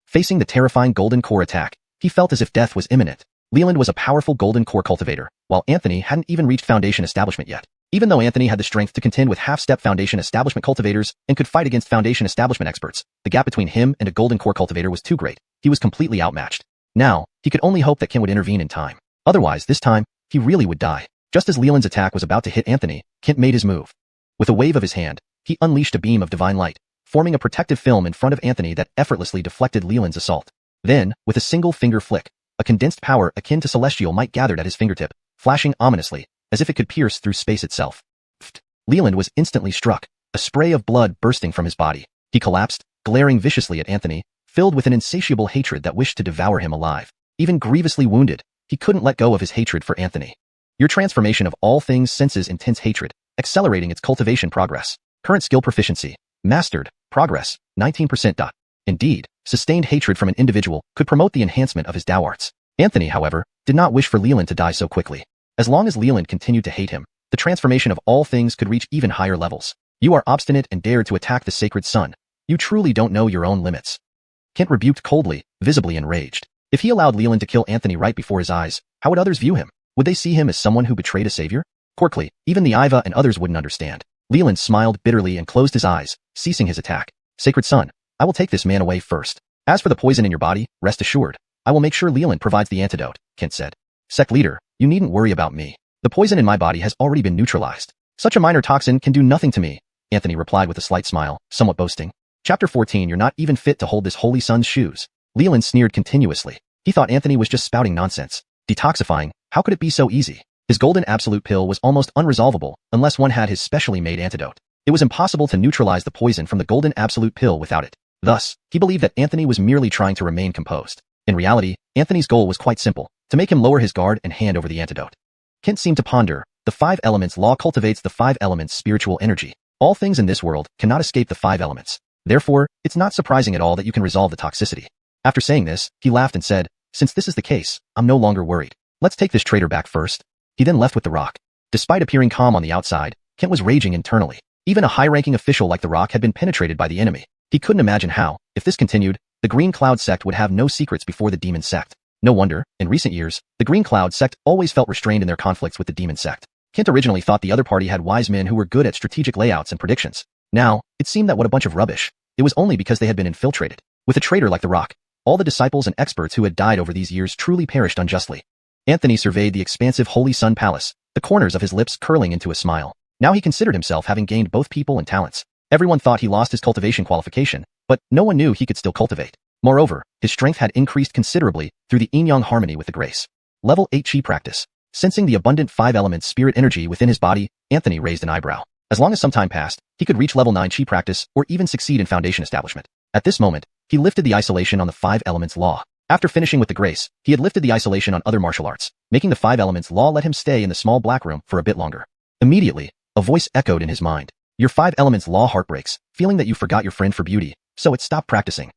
Facing the terrifying golden core attack, he felt as if death was imminent. Leland was a powerful golden core cultivator, while Anthony hadn't even reached foundation establishment yet. Even though Anthony had the strength to contend with half-step foundation establishment cultivators and could fight against foundation establishment experts, the gap between him and a golden core cultivator was too great. He was completely outmatched. Now, he could only hope that Kent would intervene in time. Otherwise, this time, he really would die. Just as Leland's attack was about to hit Anthony, Kent made his move. With a wave of his hand, he unleashed a beam of divine light, forming a protective film in front of Anthony that effortlessly deflected Leland's assault. Then, with a single finger flick, a condensed power akin to celestial might gathered at his fingertip, flashing ominously, as if it could pierce through space itself. Pfft. Leland was instantly struck, a spray of blood bursting from his body. He collapsed, glaring viciously at Anthony, filled with an insatiable hatred that wished to devour him alive. Even grievously wounded, he couldn't let go of his hatred for Anthony. Your transformation of all things senses intense hatred, accelerating its cultivation progress. Current skill proficiency, mastered, progress, 19%. Indeed, sustained hatred from an individual could promote the enhancement of his Dao arts. Anthony, however, did not wish for Leland to die so quickly. As long as Leland continued to hate him, the transformation of all things could reach even higher levels. You are obstinate and dared to attack the sacred sun. You truly don't know your own limits. Kent rebuked coldly, visibly enraged. If he allowed Leland to kill Anthony right before his eyes, how would others view him? Would they see him as someone who betrayed a savior? Quirkly, even the Iva and others wouldn't understand. Leland smiled bitterly and closed his eyes, ceasing his attack. Sacred Sun, I will take this man away first. As for the poison in your body, rest assured, I will make sure Leland provides the antidote, Kent said. Sect leader, you needn't worry about me. The poison in my body has already been neutralized. Such a minor toxin can do nothing to me, Anthony replied with a slight smile, somewhat boasting. Chapter 14. You're not even fit to hold this holy sun's shoes. Leland sneered continuously. He thought Anthony was just spouting nonsense. Detoxifying, how could it be so easy? His golden absolute pill was almost unresolvable unless one had his specially made antidote. It was impossible to neutralize the poison from the golden absolute pill without it. Thus, he believed that Anthony was merely trying to remain composed. In reality, Anthony's goal was quite simple, to make him lower his guard and hand over the antidote. Kent seemed to ponder. The 5 elements law cultivates the 5 elements spiritual energy. All things in this world cannot escape the 5 elements. Therefore, it's not surprising at all that you can resolve the toxicity. After saying this, he laughed and said, since this is the case, I'm no longer worried. Let's take this traitor back first. He then left with the Rock. Despite appearing calm on the outside, Kent was raging internally. Even a high-ranking official like the Rock had been penetrated by the enemy. He couldn't imagine how, if this continued, the Green Cloud sect would have no secrets before the Demon sect. No wonder, in recent years, the Green Cloud sect always felt restrained in their conflicts with the Demon sect. Kent originally thought the other party had wise men who were good at strategic layouts and predictions. Now, it seemed that what a bunch of rubbish. It was only because they had been infiltrated. With a traitor like the Rock, all the disciples and experts who had died over these years truly perished unjustly. Anthony surveyed the expansive Holy Sun Palace, the corners of his lips curling into a smile. Now he considered himself having gained both people and talents. Everyone thought he lost his cultivation qualification, but no one knew he could still cultivate. Moreover, his strength had increased considerably through the yin-yang harmony with the grace. Level 8 Qi practice. Sensing the abundant 5-element spirit energy within his body, Anthony raised an eyebrow. As long as some time passed, he could reach level 9 Qi practice or even succeed in foundation establishment. At this moment, he lifted the isolation on the 5 elements law. After finishing with the grace, he had lifted the isolation on other martial arts, making the 5 elements law let him stay in the small black room for a bit longer. Immediately, a voice echoed in his mind. Your 5 elements law heartbreaks, feeling that you forgot your friend for beauty, so it stopped practicing.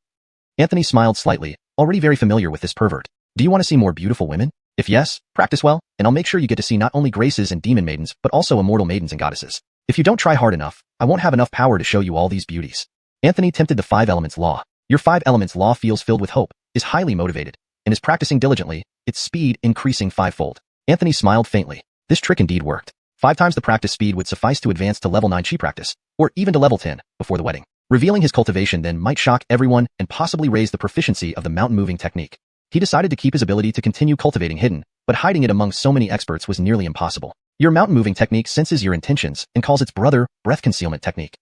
Anthony smiled slightly, already very familiar with this pervert. Do you want to see more beautiful women? If yes, practice well, and I'll make sure you get to see not only graces and demon maidens, but also immortal maidens and goddesses. If you don't try hard enough, I won't have enough power to show you all these beauties. Anthony tempted the 5 elements law. Your 5 elements law feels filled with hope, is highly motivated, and is practicing diligently, its speed increasing 5-fold. Anthony smiled faintly. This trick indeed worked. 5 times the practice speed would suffice to advance to level 9 Qi practice, or even to level 10, before the wedding. Revealing his cultivation then might shock everyone and possibly raise the proficiency of the mountain-moving technique. He decided to keep his ability to continue cultivating hidden, but hiding it among so many experts was nearly impossible. Your mountain-moving technique senses your intentions and calls its brother, breath concealment technique.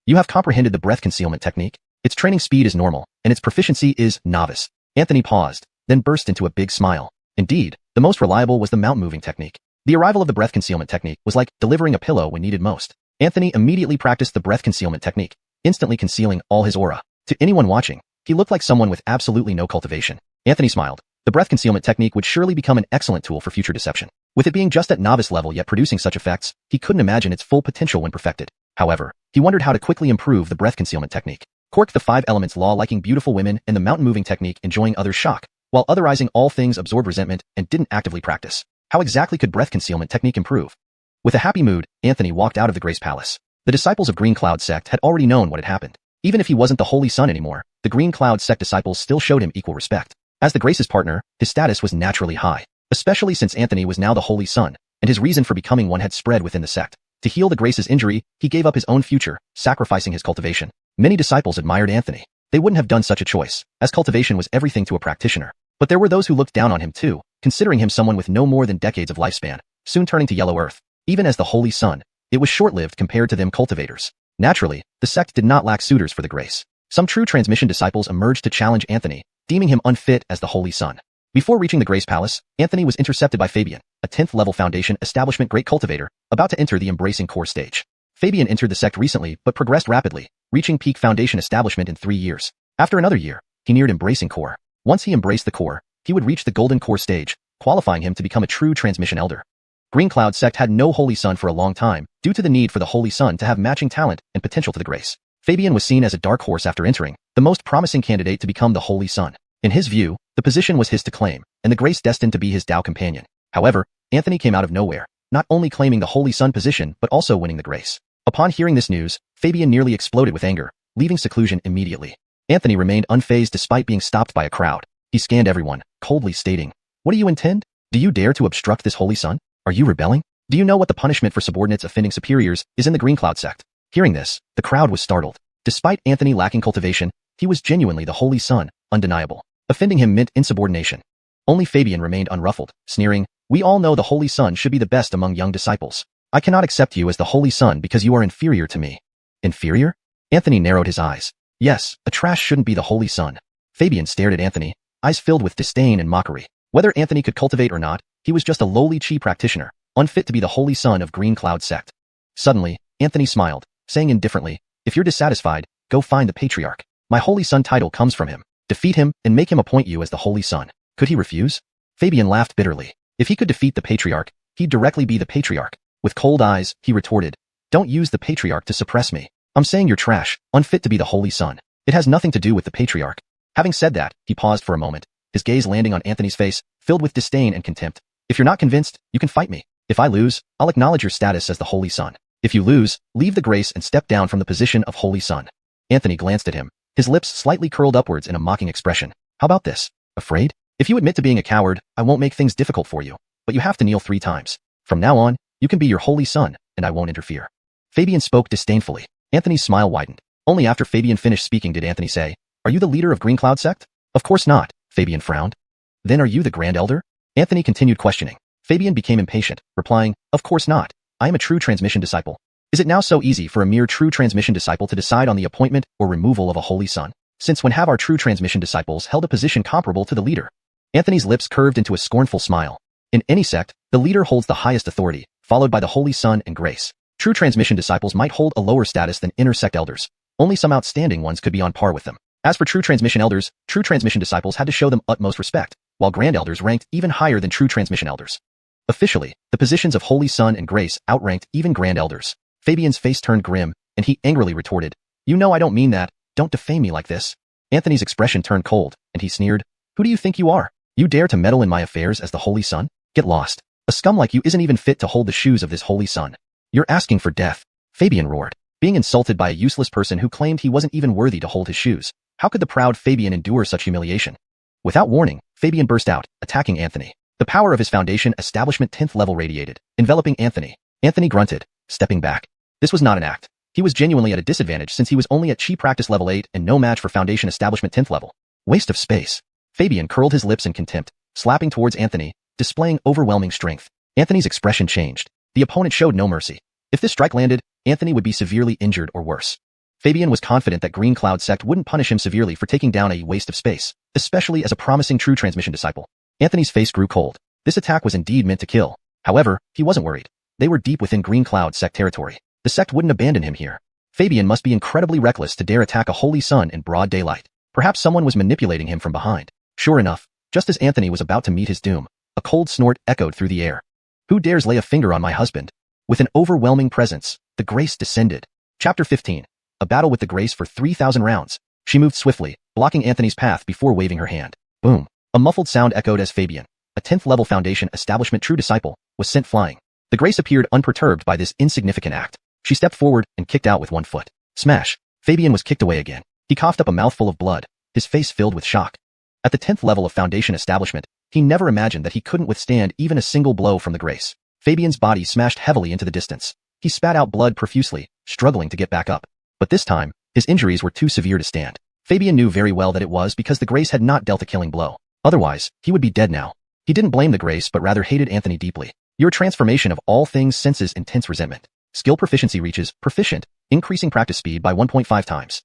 You have comprehended the breath concealment technique. Its training speed is normal, and its proficiency is novice. Anthony paused, then burst into a big smile. Indeed, the most reliable was the mountain-moving technique. The arrival of the breath concealment technique was like delivering a pillow when needed most. Anthony immediately practiced the breath concealment technique, instantly concealing all his aura. To anyone watching, he looked like someone with absolutely no cultivation. Anthony smiled. The breath concealment technique would surely become an excellent tool for future deception. With it being just at novice level yet producing such effects, he couldn't imagine its full potential when perfected. However, he wondered how to quickly improve the breath concealment technique. Cork the 5 elements law liking beautiful women and the mountain-moving technique enjoying others' shock, while otherizing all things absorbed resentment and didn't actively practice. How exactly could breath concealment technique improve? With a happy mood, Anthony walked out of the Grace Palace. The disciples of Green Cloud sect had already known what had happened. Even if he wasn't the Holy Sun anymore, the Green Cloud sect disciples still showed him equal respect. As the Grace's partner, his status was naturally high, especially since Anthony was now the Holy Sun, and his reason for becoming one had spread within the sect. To heal the Grace's injury, he gave up his own future, sacrificing his cultivation. Many disciples admired Anthony. They wouldn't have done such a choice, as cultivation was everything to a practitioner. But there were those who looked down on him too, considering him someone with no more than decades of lifespan, soon turning to yellow earth. Even as the Holy Sun, it was short-lived compared to them cultivators. Naturally, the sect did not lack suitors for the Grace. Some true transmission disciples emerged to challenge Anthony, deeming him unfit as the Holy Sun. Before reaching the Grace Palace, Anthony was intercepted by Fabian, a 10th level foundation establishment great cultivator, about to enter the embracing core stage. Fabian entered the sect recently but progressed rapidly, reaching peak foundation establishment in 3 years. After another year, he neared embracing core. Once he embraced the core, he would reach the golden core stage, qualifying him to become a true transmission elder. Green Cloud sect had no Holy Sun for a long time, due to the need for the Holy Sun to have matching talent and potential to the Grace. Fabian was seen as a dark horse after entering, the most promising candidate to become the Holy Sun. In his view, the position was his to claim, and the Grace destined to be his Tao companion. However, Anthony came out of nowhere, not only claiming the Holy Sun position but also winning the Grace. Upon hearing this news, Fabian nearly exploded with anger, leaving seclusion immediately. Anthony remained unfazed despite being stopped by a crowd. He scanned everyone, coldly stating, "What do you intend? Do you dare to obstruct this Holy Sun? Are you rebelling? Do you know what the punishment for subordinates offending superiors is in the Green Cloud sect?" Hearing this, the crowd was startled. Despite Anthony lacking cultivation, he was genuinely the Holy Sun, undeniable. Offending him meant insubordination. Only Fabian remained unruffled, sneering, "We all know the Holy Sun should be the best among young disciples. I cannot accept you as the Holy Sun because you are inferior to me." Inferior? Anthony narrowed his eyes. Yes, a trash shouldn't be the Holy Sun. Fabian stared at Anthony, eyes filled with disdain and mockery. Whether Anthony could cultivate or not, he was just a lowly Qi practitioner, unfit to be the Holy Sun of Green Cloud sect. Suddenly, Anthony smiled, saying indifferently, "If you're dissatisfied, go find the Patriarch. My Holy Sun title comes from him. Defeat him and make him appoint you as the Holy Sun." Could he refuse? Fabian laughed bitterly. If he could defeat the Patriarch, he'd directly be the Patriarch. With cold eyes, he retorted, "Don't use the Patriarch to suppress me. I'm saying you're trash, unfit to be the Holy Sun. It has nothing to do with the Patriarch." Having said that, he paused for a moment, his gaze landing on Anthony's face, filled with disdain and contempt. "If you're not convinced, you can fight me. If I lose, I'll acknowledge your status as the Holy Sun. If you lose, leave the Grace and step down from the position of Holy Sun." Anthony glanced at him, his lips slightly curled upwards in a mocking expression. "How about this? Afraid? If you admit to being a coward, I won't make things difficult for you, but you have to kneel 3 times. From now on, you can be your Holy Sun, and I won't interfere." Fabian spoke disdainfully. Anthony's smile widened. Only after Fabian finished speaking did Anthony say, "Are you the leader of Green Cloud sect?" "Of course not," Fabian frowned. "Then are you the Grand Elder?" Anthony continued questioning. Fabian became impatient, replying, "Of course not. I am a true transmission disciple. Is it now so easy for a mere true transmission disciple to decide on the appointment or removal of a holy son? Since when have our true transmission disciples held a position comparable to the leader? Anthony's lips curved into a scornful smile. In any sect, the leader holds the highest authority, followed by the holy son and grace. True transmission disciples might hold a lower status than inner sect elders. Only some outstanding ones could be on par with them. As for true transmission elders, true transmission disciples had to show them utmost respect, while grand elders ranked even higher than true transmission elders. Officially, the positions of holy son and grace outranked even grand elders. Fabian's face turned grim, and he angrily retorted, "You know I don't mean that. Don't defame me like this." Anthony's expression turned cold, and he sneered, "Who do you think you are? You dare to meddle in my affairs as the holy son? Get lost. A scum like you isn't even fit to hold the shoes of this holy son. You're asking for death." Fabian roared, being insulted by a useless person who claimed he wasn't even worthy to hold his shoes. How could the proud Fabian endure such humiliation? Without warning, Fabian burst out, attacking Anthony. The power of his foundation establishment 10th level radiated, enveloping Anthony. Anthony grunted, stepping back. This was not an act. He was genuinely at a disadvantage since he was only at chi practice level 8 and no match for foundation establishment 10th level. Waste of space. Fabian curled his lips in contempt, slapping towards Anthony, displaying overwhelming strength. Anthony's expression changed. The opponent showed no mercy. If this strike landed, Anthony would be severely injured or worse. Fabian was confident that Green Cloud sect wouldn't punish him severely for taking down a waste of space, especially as a promising true transmission disciple. Anthony's face grew cold. This attack was indeed meant to kill. However, he wasn't worried. They were deep within Green Cloud sect territory. The sect wouldn't abandon him here. Fabian must be incredibly reckless to dare attack a holy son in broad daylight. Perhaps someone was manipulating him from behind. Sure enough, just as Anthony was about to meet his doom, a cold snort echoed through the air. "Who dares lay a finger on my husband?" With an overwhelming presence, the Grace descended. Chapter 15. A battle with the Grace for 3,000 rounds. She moved swiftly, blocking Anthony's path before waving her hand. Boom. A muffled sound echoed as Fabian, a 10th level foundation establishment true disciple, was sent flying. The Grace appeared unperturbed by this insignificant act. She stepped forward and kicked out with one foot. Smash. Fabian was kicked away again. He coughed up a mouthful of blood, his face filled with shock. At the 10th level of foundation establishment, he never imagined that he couldn't withstand even a single blow from the Grace. Fabian's body smashed heavily into the distance. He spat out blood profusely, struggling to get back up. But this time, his injuries were too severe to stand. Fabian knew very well that it was because the Grace had not dealt a killing blow. Otherwise, he would be dead now. He didn't blame the Grace but rather hated Anthony deeply. Your transformation of all things senses intense resentment. Skill proficiency reaches proficient, increasing practice speed by 1.5 times.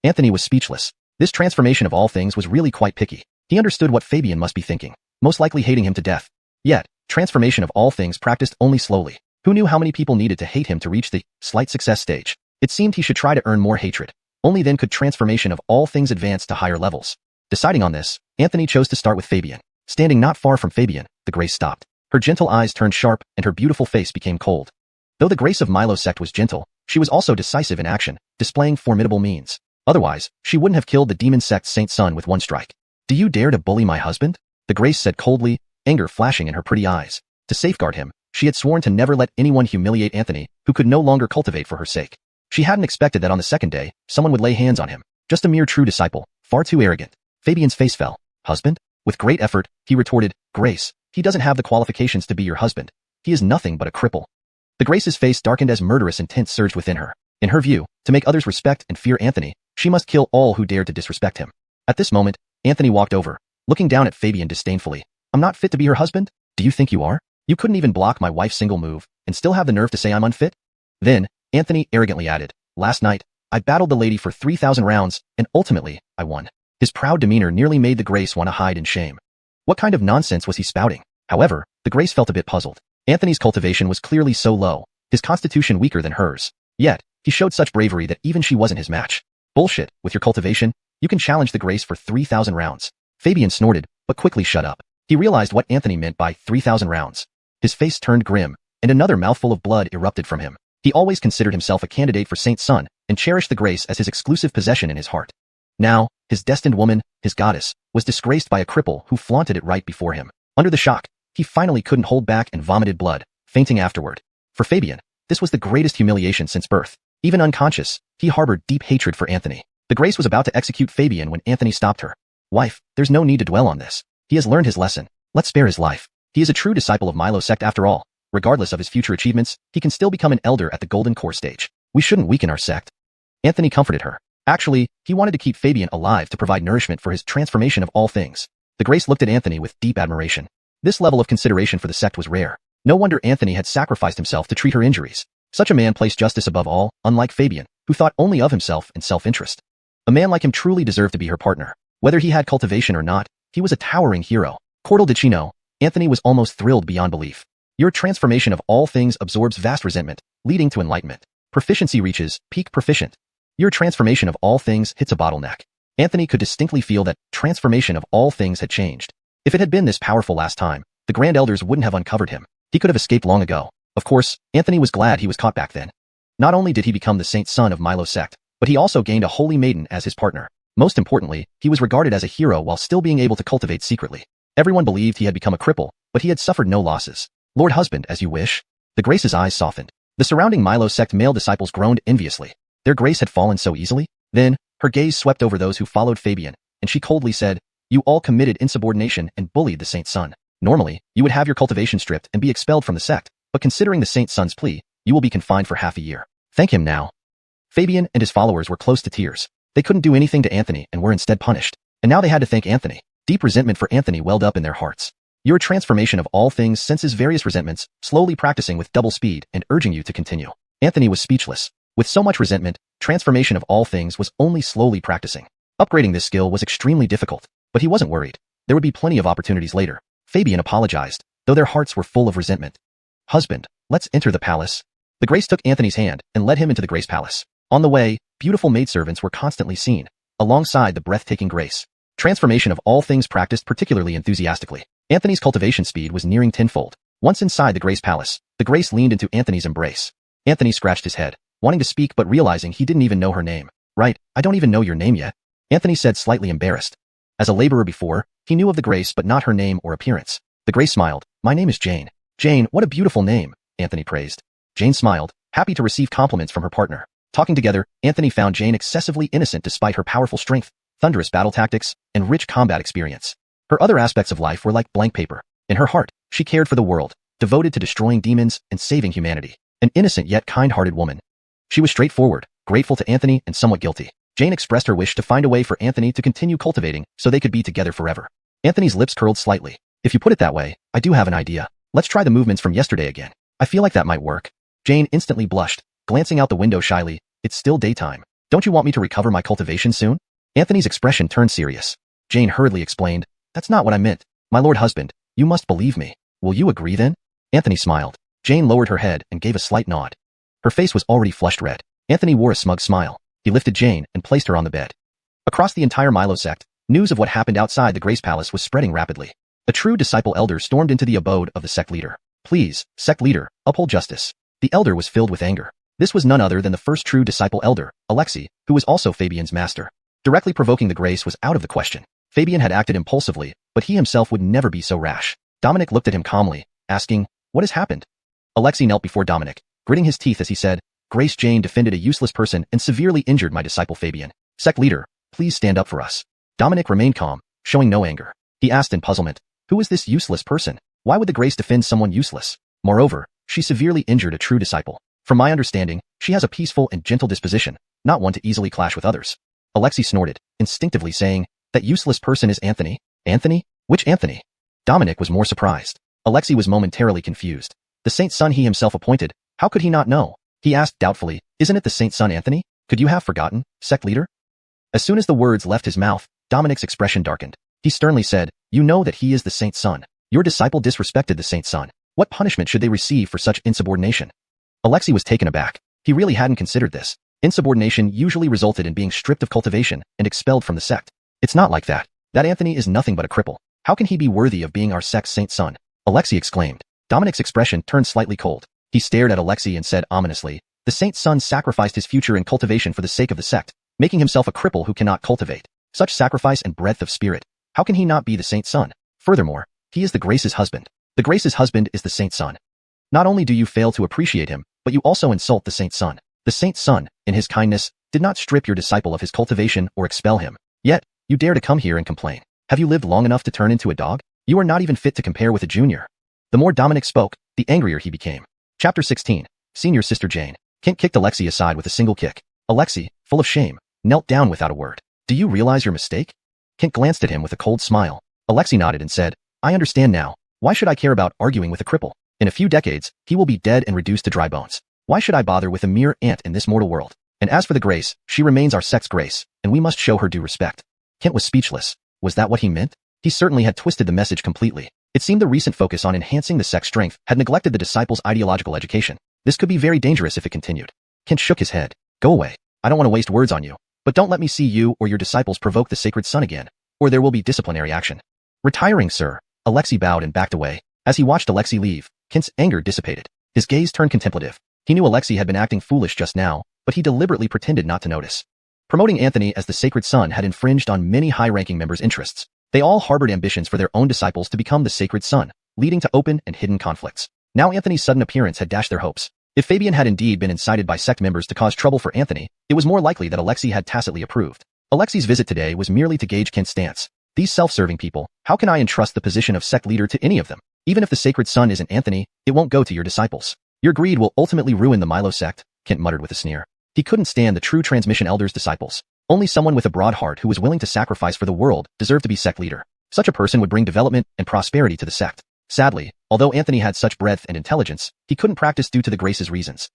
Anthony was speechless. This transformation of all things was really quite picky. He understood what Fabian must be thinking, most likely hating him to death. Yet, transformation of all things practiced only slowly. Who knew how many people needed to hate him to reach the slight success stage? It seemed he should try to earn more hatred. Only then could transformation of all things advance to higher levels. Deciding on this, Anthony chose to start with Fabian. Standing not far from Fabian, the Grace stopped. Her gentle eyes turned sharp and her beautiful face became cold. Though the Grace of Milo sect was gentle, she was also decisive in action, displaying formidable means. Otherwise, she wouldn't have killed the demon sect's saint son with one strike. "Do you dare to bully my husband?" The Grace said coldly, anger flashing in her pretty eyes. To safeguard him, she had sworn to never let anyone humiliate Anthony, who could no longer cultivate for her sake. She hadn't expected that on the second day, someone would lay hands on him. Just a mere true disciple, far too arrogant. Fabian's face fell. "Husband?" With great effort, he retorted, "Grace, he doesn't have the qualifications to be your husband. He is nothing but a cripple." The Grace's face darkened as murderous intent surged within her. In her view, to make others respect and fear Anthony, she must kill all who dared to disrespect him. At this moment, Anthony walked over, looking down at Fabian disdainfully. "I'm not fit to be her husband? Do you think you are? You couldn't even block my wife's single move, and still have the nerve to say I'm unfit?" Then, Anthony arrogantly added, "Last night, I battled the lady for 3,000 rounds, and ultimately, I won." His proud demeanor nearly made the Grace want to hide in shame. What kind of nonsense was he spouting? However, the Grace felt a bit puzzled. Anthony's cultivation was clearly so low, his constitution weaker than hers. Yet, he showed such bravery that even she wasn't his match. "Bullshit, with your cultivation, you can challenge the Grace for 3,000 rounds. Fabian snorted, but quickly shut up. He realized what Anthony meant by 3,000 rounds. His face turned grim, and another mouthful of blood erupted from him. He always considered himself a candidate for Saint's son, and cherished the Grace as his exclusive possession in his heart. Now, his destined woman, his goddess, was disgraced by a cripple who flaunted it right before him. Under the shock, he finally couldn't hold back and vomited blood, fainting afterward. For Fabian, this was the greatest humiliation since birth. Even unconscious, he harbored deep hatred for Anthony. The Grace was about to execute Fabian when Anthony stopped her. "Wife, there's no need to dwell on this. He has learned his lesson. Let's spare his life. He is a true disciple of Milo sect after all. Regardless of his future achievements, he can still become an elder at the Golden Core stage. We shouldn't weaken our sect." Anthony comforted her. Actually, he wanted to keep Fabian alive to provide nourishment for his transformation of all things. The Grace looked at Anthony with deep admiration. This level of consideration for the sect was rare. No wonder Anthony had sacrificed himself to treat her injuries. Such a man placed justice above all, unlike Fabian, who thought only of himself and self-interest. A man like him truly deserved to be her partner. Whether he had cultivation or not, he was a towering hero. Little did she know, Anthony was almost thrilled beyond belief. Your transformation of all things absorbs vast resentment, leading to enlightenment. Proficiency reaches peak proficient. Your transformation of all things hits a bottleneck. Anthony could distinctly feel that transformation of all things had changed. If it had been this powerful last time, the Grand Elders wouldn't have uncovered him. He could have escaped long ago. Of course, Anthony was glad he was caught back then. Not only did he become the saint son of Milo's sect, but he also gained a holy maiden as his partner. Most importantly, he was regarded as a hero while still being able to cultivate secretly. Everyone believed he had become a cripple, but he had suffered no losses. Lord husband, as you wish. The Grace's eyes softened. The surrounding Milo sect male disciples groaned enviously. Their Grace had fallen so easily? Then, her gaze swept over those who followed Fabian, and she coldly said, "You all committed insubordination and bullied the saint's son. Normally, you would have your cultivation stripped and be expelled from the sect, but considering the saint's son's plea, you will be confined for half a year. Thank him now." Fabian and his followers were close to tears. They couldn't do anything to Anthony and were instead punished. And now they had to thank Anthony. Deep resentment for Anthony welled up in their hearts. Your transformation of all things senses various resentments, slowly practicing with double speed and urging you to continue. Anthony was speechless. With so much resentment, transformation of all things was only slowly practicing. Upgrading this skill was extremely difficult, but he wasn't worried. There would be plenty of opportunities later. Fabian apologized, though their hearts were full of resentment. "Husband, let's enter the palace." The Grace took Anthony's hand and led him into the Grace Palace. On the way, beautiful maidservants were constantly seen, alongside the breathtaking Grace. Transformation of all things practiced particularly enthusiastically. Anthony's cultivation speed was nearing tenfold. Once inside the Grace Palace, the Grace leaned into Anthony's embrace. Anthony scratched his head, wanting to speak but realizing he didn't even know her name. "Right, I don't even know your name yet," Anthony said, slightly embarrassed. As a laborer before, he knew of the Grace but not her name or appearance. The Grace smiled. "My name is Jane." "Jane, what a beautiful name," Anthony praised. Jane smiled, happy to receive compliments from her partner. Talking together, Anthony found Jane excessively innocent despite her powerful strength, thunderous battle tactics, and rich combat experience. Her other aspects of life were like blank paper. In her heart, she cared for the world, devoted to destroying demons and saving humanity. An innocent yet kind-hearted woman. She was straightforward, grateful to Anthony, and somewhat guilty. Jane expressed her wish to find a way for Anthony to continue cultivating so they could be together forever. Anthony's lips curled slightly. "If you put it that way, I do have an idea. Let's try the movements from yesterday again. I feel like that might work." Jane instantly blushed, glancing out the window shyly. "It's still daytime. Don't you want me to recover my cultivation soon?" Anthony's expression turned serious. Jane hurriedly explained, "That's not what I meant. My lord husband, you must believe me. Will you agree then?" Anthony smiled. Jane lowered her head and gave a slight nod. Her face was already flushed red. Anthony wore a smug smile. He lifted Jane and placed her on the bed. Across the entire Milo sect, news of what happened outside the Grace Palace was spreading rapidly. A true disciple elder stormed into the abode of the sect leader. "Please, sect leader, uphold justice." The elder was filled with anger. This was none other than the first true disciple elder, Alexei, who was also Fabian's master. Directly provoking the Grace was out of the question. Fabian had acted impulsively, but he himself would never be so rash. Dominic looked at him calmly, asking, "What has happened?" Alexei knelt before Dominic, gritting his teeth as he said, "Grace Jane defended a useless person and severely injured my disciple Fabian. Sect leader, please stand up for us." Dominic remained calm, showing no anger. He asked in puzzlement, "Who is this useless person? Why would the Grace defend someone useless? Moreover, she severely injured a true disciple. From my understanding, she has a peaceful and gentle disposition, not one to easily clash with others." Alexei snorted, instinctively saying, "That useless person is Anthony." "Anthony? Which Anthony?" Dominic was more surprised. Alexei was momentarily confused. The saint's son he himself appointed, how could he not know? He asked doubtfully, "Isn't it the saint's son Anthony? Could you have forgotten, sect leader?" As soon as the words left his mouth, Dominic's expression darkened. He sternly said, "You know that he is the saint's son. Your disciple disrespected the saint's son. What punishment should they receive for such insubordination?" Alexei was taken aback. He really hadn't considered this. Insubordination usually resulted in being stripped of cultivation and expelled from the sect. "It's not like that. That Anthony is nothing but a cripple. How can he be worthy of being our sect's saint's son?" Alexei exclaimed. Dominic's expression turned slightly cold. He stared at Alexei and said ominously, "The saint's son sacrificed his future in cultivation for the sake of the sect, making himself a cripple who cannot cultivate. Such sacrifice and breadth of spirit. How can he not be the saint's son? Furthermore, he is the Grace's husband. The Grace's husband is the saint's son. Not only do you fail to appreciate him, but you also insult the saint's son. The saint's son, in his kindness, did not strip your disciple of his cultivation or expel him. Yet, you dare to come here and complain. Have you lived long enough to turn into a dog? You are not even fit to compare with a junior." The more Dominic spoke, the angrier he became. Chapter 16. Senior Sister Jane. Kent kicked Alexei aside with a single kick. Alexei, full of shame, knelt down without a word. "Do you realize your mistake?" Kent glanced at him with a cold smile. Alexei nodded and said, "I understand now. Why should I care about arguing with a cripple? In a few decades, he will be dead and reduced to dry bones. Why should I bother with a mere ant in this mortal world? And as for the Grace, she remains our sect's Grace, and we must show her due respect. Kent was speechless. Was that what he meant? He certainly had twisted the message completely. It seemed the recent focus on enhancing the sect's strength had neglected the disciples' ideological education. This could be very dangerous if it continued. Kent shook his head. Go away. I don't want to waste words on you. But don't let me see you or your disciples provoke the sacred sun again, or there will be disciplinary action. Retiring, sir. Alexei bowed and backed away. As he watched Alexei leave, Kent's anger dissipated. His gaze turned contemplative. He knew Alexei had been acting foolish just now, but he deliberately pretended not to notice. Promoting Anthony as the sacred son had infringed on many high-ranking members' interests. They all harbored ambitions for their own disciples to become the sacred son, leading to open and hidden conflicts. Now Anthony's sudden appearance had dashed their hopes. If Fabian had indeed been incited by sect members to cause trouble for Anthony, it was more likely that Alexei had tacitly approved. Alexei's visit today was merely to gauge Kent's stance. These self-serving people, how can I entrust the position of sect leader to any of them? Even if the sacred son isn't Anthony, it won't go to your disciples. Your greed will ultimately ruin the Milo sect, Kent muttered with a sneer. He couldn't stand the true transmission elder's disciples. Only someone with a broad heart who was willing to sacrifice for the world deserved to be sect leader. Such a person would bring development and prosperity to the sect. Sadly, although Anthony had such breadth and intelligence, he couldn't practice due to the Grace's reasons.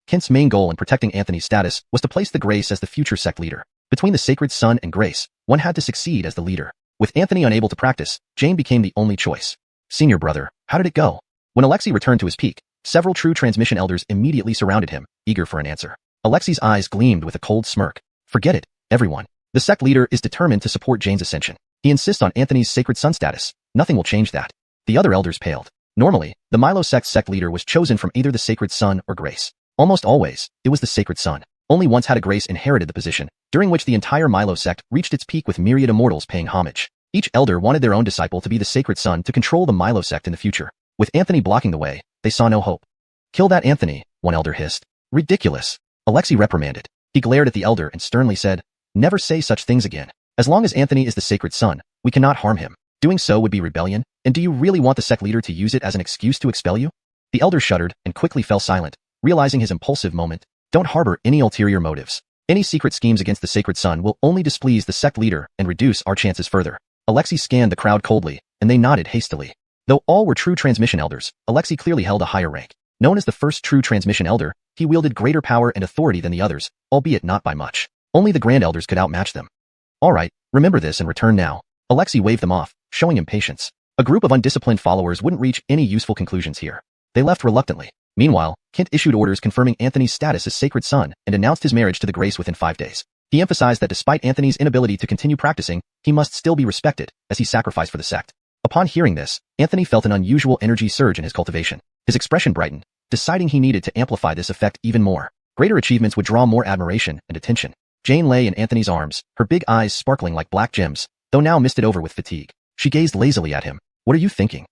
Kent's main goal in protecting Anthony's status was to place the Grace as the future sect leader. Between the sacred son and Grace, one had to succeed as the leader. With Anthony unable to practice, Jane became the only choice. Senior brother, how did it go? When Alexei returned to his peak, several true transmission elders immediately surrounded him, eager for an answer. Alexei's eyes gleamed with a cold smirk. Forget it, everyone. The sect leader is determined to support Jane's ascension. He insists on Anthony's sacred son status. Nothing will change that. The other elders paled. Normally, the Milo sect's sect leader was chosen from either the sacred son or Grace. Almost always, it was the sacred son. Only once had a Grace inherited the position, during which the entire Milo sect reached its peak with myriad immortals paying homage. Each elder wanted their own disciple to be the sacred son to control the Milo sect in the future. With Anthony blocking the way, they saw no hope. Kill that Anthony, one elder hissed. Ridiculous. Alexei reprimanded. He glared at the elder and sternly said, never say such things again. As long as Anthony is the sacred son, we cannot harm him. Doing so would be rebellion, and do you really want the sect leader to use it as an excuse to expel you? The elder shuddered and quickly fell silent, realizing his impulsive moment. Don't harbor any ulterior motives. Any secret schemes against the sacred son will only displease the sect leader and reduce our chances further. Alexei scanned the crowd coldly, and they nodded hastily. Though all were true transmission elders, Alexei clearly held a higher rank. Known as the first true transmission elder, he wielded greater power and authority than the others, albeit not by much. Only the grand elders could outmatch them. All right, remember this and return now. Alexei waved them off, showing impatience. A group of undisciplined followers wouldn't reach any useful conclusions here. They left reluctantly. Meanwhile, Kent issued orders confirming Anthony's status as sacred son and announced his marriage to the Grace within 5 days. He emphasized that despite Anthony's inability to continue practicing, he must still be respected, as he sacrificed for the sect. Upon hearing this, Anthony felt an unusual energy surge in his cultivation. His expression brightened, deciding he needed to amplify this effect even more. Greater achievements would draw more admiration and attention. Jane lay in Anthony's arms, her big eyes sparkling like black gems, though now misted over with fatigue. She gazed lazily at him. What are you thinking?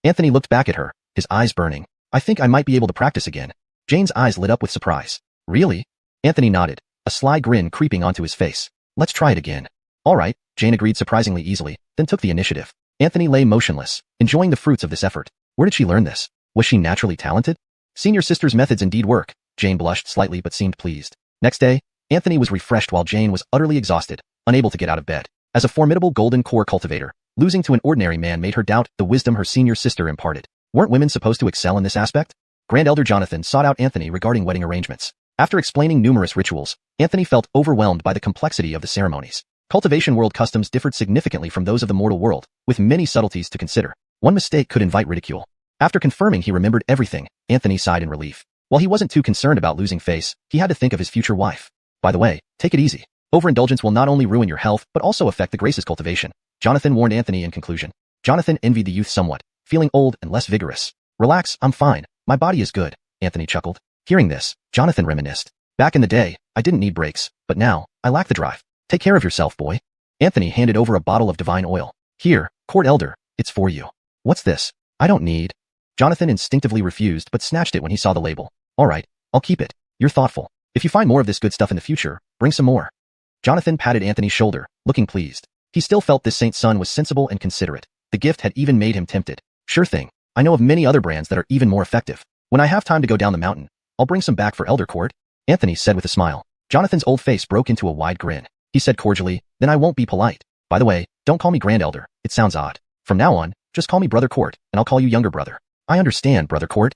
Anthony looked back at her, his eyes burning. I think I might be able to practice again. Jane's eyes lit up with surprise. Really? Anthony nodded, a sly grin creeping onto his face. Let's try it again. All right, Jane agreed surprisingly easily, then took the initiative. Anthony lay motionless, enjoying the fruits of this effort. Where did she learn this? Was she naturally talented? Senior sister's methods indeed work. Jane blushed slightly but seemed pleased. Next day, Anthony was refreshed while Jane was utterly exhausted, unable to get out of bed. As a formidable golden core cultivator, losing to an ordinary man made her doubt the wisdom her senior sister imparted. Weren't women supposed to excel in this aspect? Grand Elder Jonathan sought out Anthony regarding wedding arrangements. After explaining numerous rituals, Anthony felt overwhelmed by the complexity of the ceremonies. Cultivation world customs differed significantly from those of the mortal world, with many subtleties to consider. One mistake could invite ridicule. After confirming he remembered everything, Anthony sighed in relief. While he wasn't too concerned about losing face, he had to think of his future wife. By the way, take it easy. Overindulgence will not only ruin your health, but also affect the Grace's cultivation. Jonathan warned Anthony in conclusion. Jonathan envied the youth somewhat, feeling old and less vigorous. Relax, I'm fine. My body is good, Anthony chuckled. Hearing this, Jonathan reminisced. Back in the day, I didn't need breaks, but now, I lack the drive. Take care of yourself, boy. Anthony handed over a bottle of divine oil. Here, Court Elder, it's for you. What's this? I don't need. Jonathan instinctively refused but snatched it when he saw the label. All right, I'll keep it. You're thoughtful. If you find more of this good stuff in the future, bring some more. Jonathan patted Anthony's shoulder, looking pleased. He still felt this saint's son was sensible and considerate. The gift had even made him tempted. Sure thing. I know of many other brands that are even more effective. When I have time to go down the mountain, I'll bring some back for Elder Court, Anthony said with a smile. Jonathan's old face broke into a wide grin. He said cordially, then I won't be polite. By the way, don't call me Grand Elder. It sounds odd. From now on, just call me Brother Court, and I'll call you Younger Brother. I understand, Brother Court.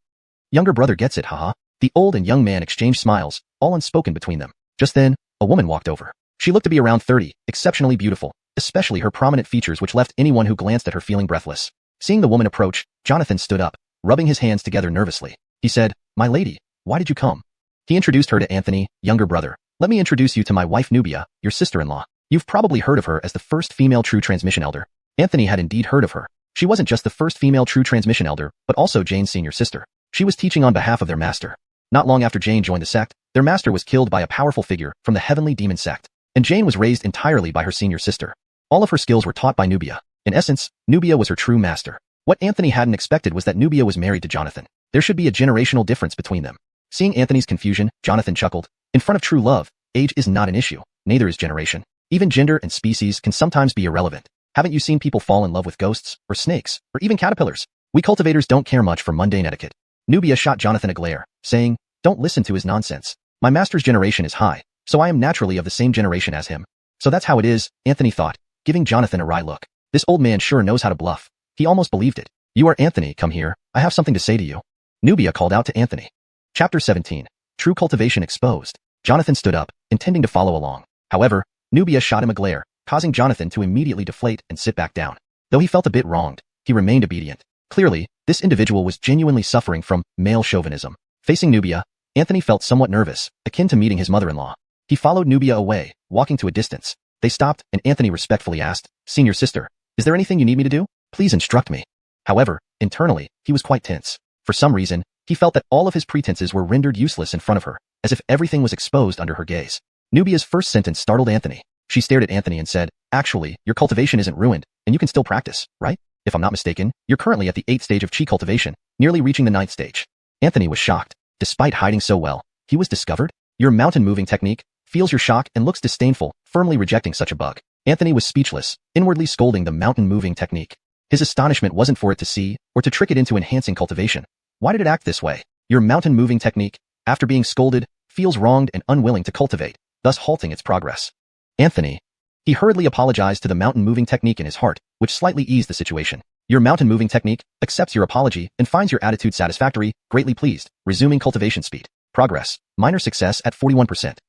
Younger Brother gets it, haha. The old and young man exchanged smiles, all unspoken between them. Just then, a woman walked over. She looked to be around 30, exceptionally beautiful, especially her prominent features which left anyone who glanced at her feeling breathless. Seeing the woman approach, Jonathan stood up, rubbing his hands together nervously. He said, "My lady, why did you come?" He introduced her to Anthony, younger brother. "Let me introduce you to my wife Nubia, your sister-in-law. You've probably heard of her as the first female true transmission elder." Anthony had indeed heard of her. She wasn't just the first female true transmission elder, but also Jane's senior sister. She was teaching on behalf of their master. Not long after Jane joined the sect, their master was killed by a powerful figure from the heavenly demon sect, and Jane was raised entirely by her senior sister. All of her skills were taught by Nubia. In essence, Nubia was her true master. What Anthony hadn't expected was that Nubia was married to Jonathan. There should be a generational difference between them. Seeing Anthony's confusion, Jonathan chuckled. In front of true love, age is not an issue, neither is generation. Even gender and species can sometimes be irrelevant. Haven't you seen people fall in love with ghosts, or snakes, or even caterpillars? We cultivators don't care much for mundane etiquette. Nubia shot Jonathan a glare, saying, "Don't listen to his nonsense. My master's generation is high, so I am naturally of the same generation as him." So that's how it is, Anthony thought, giving Jonathan a wry look. This old man sure knows how to bluff. He almost believed it. "You are Anthony, come here, I have something to say to you." Nubia called out to Anthony. Chapter 17. True Cultivation Exposed. Jonathan stood up, intending to follow along. However, Nubia shot him a glare, causing Jonathan to immediately deflate and sit back down. Though he felt a bit wronged, he remained obedient. Clearly, this individual was genuinely suffering from male chauvinism. Facing Nubia, Anthony felt somewhat nervous, akin to meeting his mother-in-law. He followed Nubia away, walking to a distance. They stopped, and Anthony respectfully asked, "Senior sister, is there anything you need me to do? Please instruct me." However, internally, he was quite tense. For some reason, he felt that all of his pretenses were rendered useless in front of her, as if everything was exposed under her gaze. Nubia's first sentence startled Anthony. She stared at Anthony and said, "Actually, your cultivation isn't ruined, and you can still practice, right? If I'm not mistaken, you're currently at the 8th stage of chi cultivation, nearly reaching the 9th stage." Anthony was shocked. Despite hiding so well, he was discovered? Your mountain-moving technique feels your shock and looks disdainful, firmly rejecting such a bug. Anthony was speechless, inwardly scolding the mountain-moving technique. His astonishment wasn't for it to see, or to trick it into enhancing cultivation. Why did it act this way? Your mountain-moving technique, after being scolded, feels wronged and unwilling to cultivate, thus halting its progress. Anthony. He hurriedly apologized to the mountain-moving technique in his heart, which slightly eased the situation. Your mountain-moving technique accepts your apology and finds your attitude satisfactory, greatly pleased, resuming cultivation speed. Progress. Minor success at 41%.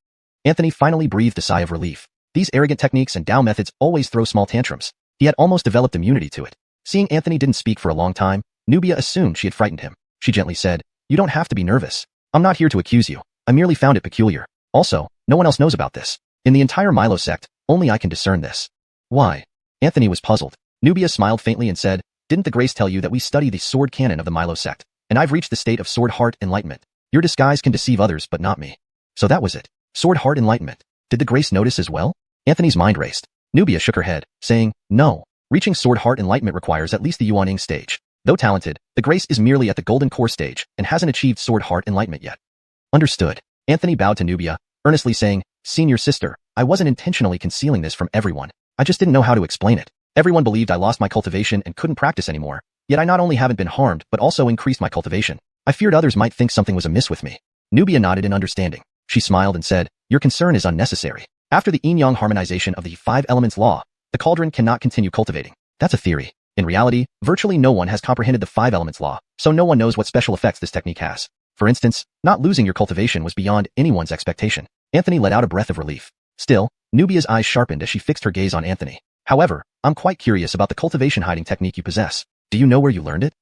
Anthony finally breathed a sigh of relief. These arrogant techniques and Tao methods always throw small tantrums. He had almost developed immunity to it. Seeing Anthony didn't speak for a long time, Nubia assumed she had frightened him. She gently said, "You don't have to be nervous. I'm not here to accuse you. I merely found it peculiar. Also, no one else knows about this. In the entire Milo sect, only I can discern this." "Why?" Anthony was puzzled. Nubia smiled faintly and said, "Didn't the Grace tell you that we study the sword canon of the Milo sect, and I've reached the state of sword heart enlightenment? Your disguise can deceive others but not me." So that was it. Sword heart enlightenment. Did the Grace notice as well? Anthony's mind raced. Nubia shook her head, saying, "No. Reaching sword heart enlightenment requires at least the Yuaning stage. Though talented, the Grace is merely at the golden core stage and hasn't achieved sword heart enlightenment yet." Understood. Anthony bowed to Nubia, earnestly saying, "Senior sister, I wasn't intentionally concealing this from everyone. I just didn't know how to explain it. Everyone believed I lost my cultivation and couldn't practice anymore, yet I not only haven't been harmed but also increased my cultivation. I feared others might think something was amiss with me." Nubia nodded in understanding. She smiled and said, "Your concern is unnecessary. After the yin-yang harmonization of the 5 elements law, the cauldron cannot continue cultivating. That's a theory. In reality, virtually no one has comprehended the 5 elements law, so no one knows what special effects this technique has. For instance, not losing your cultivation was beyond anyone's expectation." Anthony let out a breath of relief. Still, Nubia's eyes sharpened as she fixed her gaze on Anthony. "However, I'm quite curious about the cultivation hiding technique you possess. Do you know where you learned it?"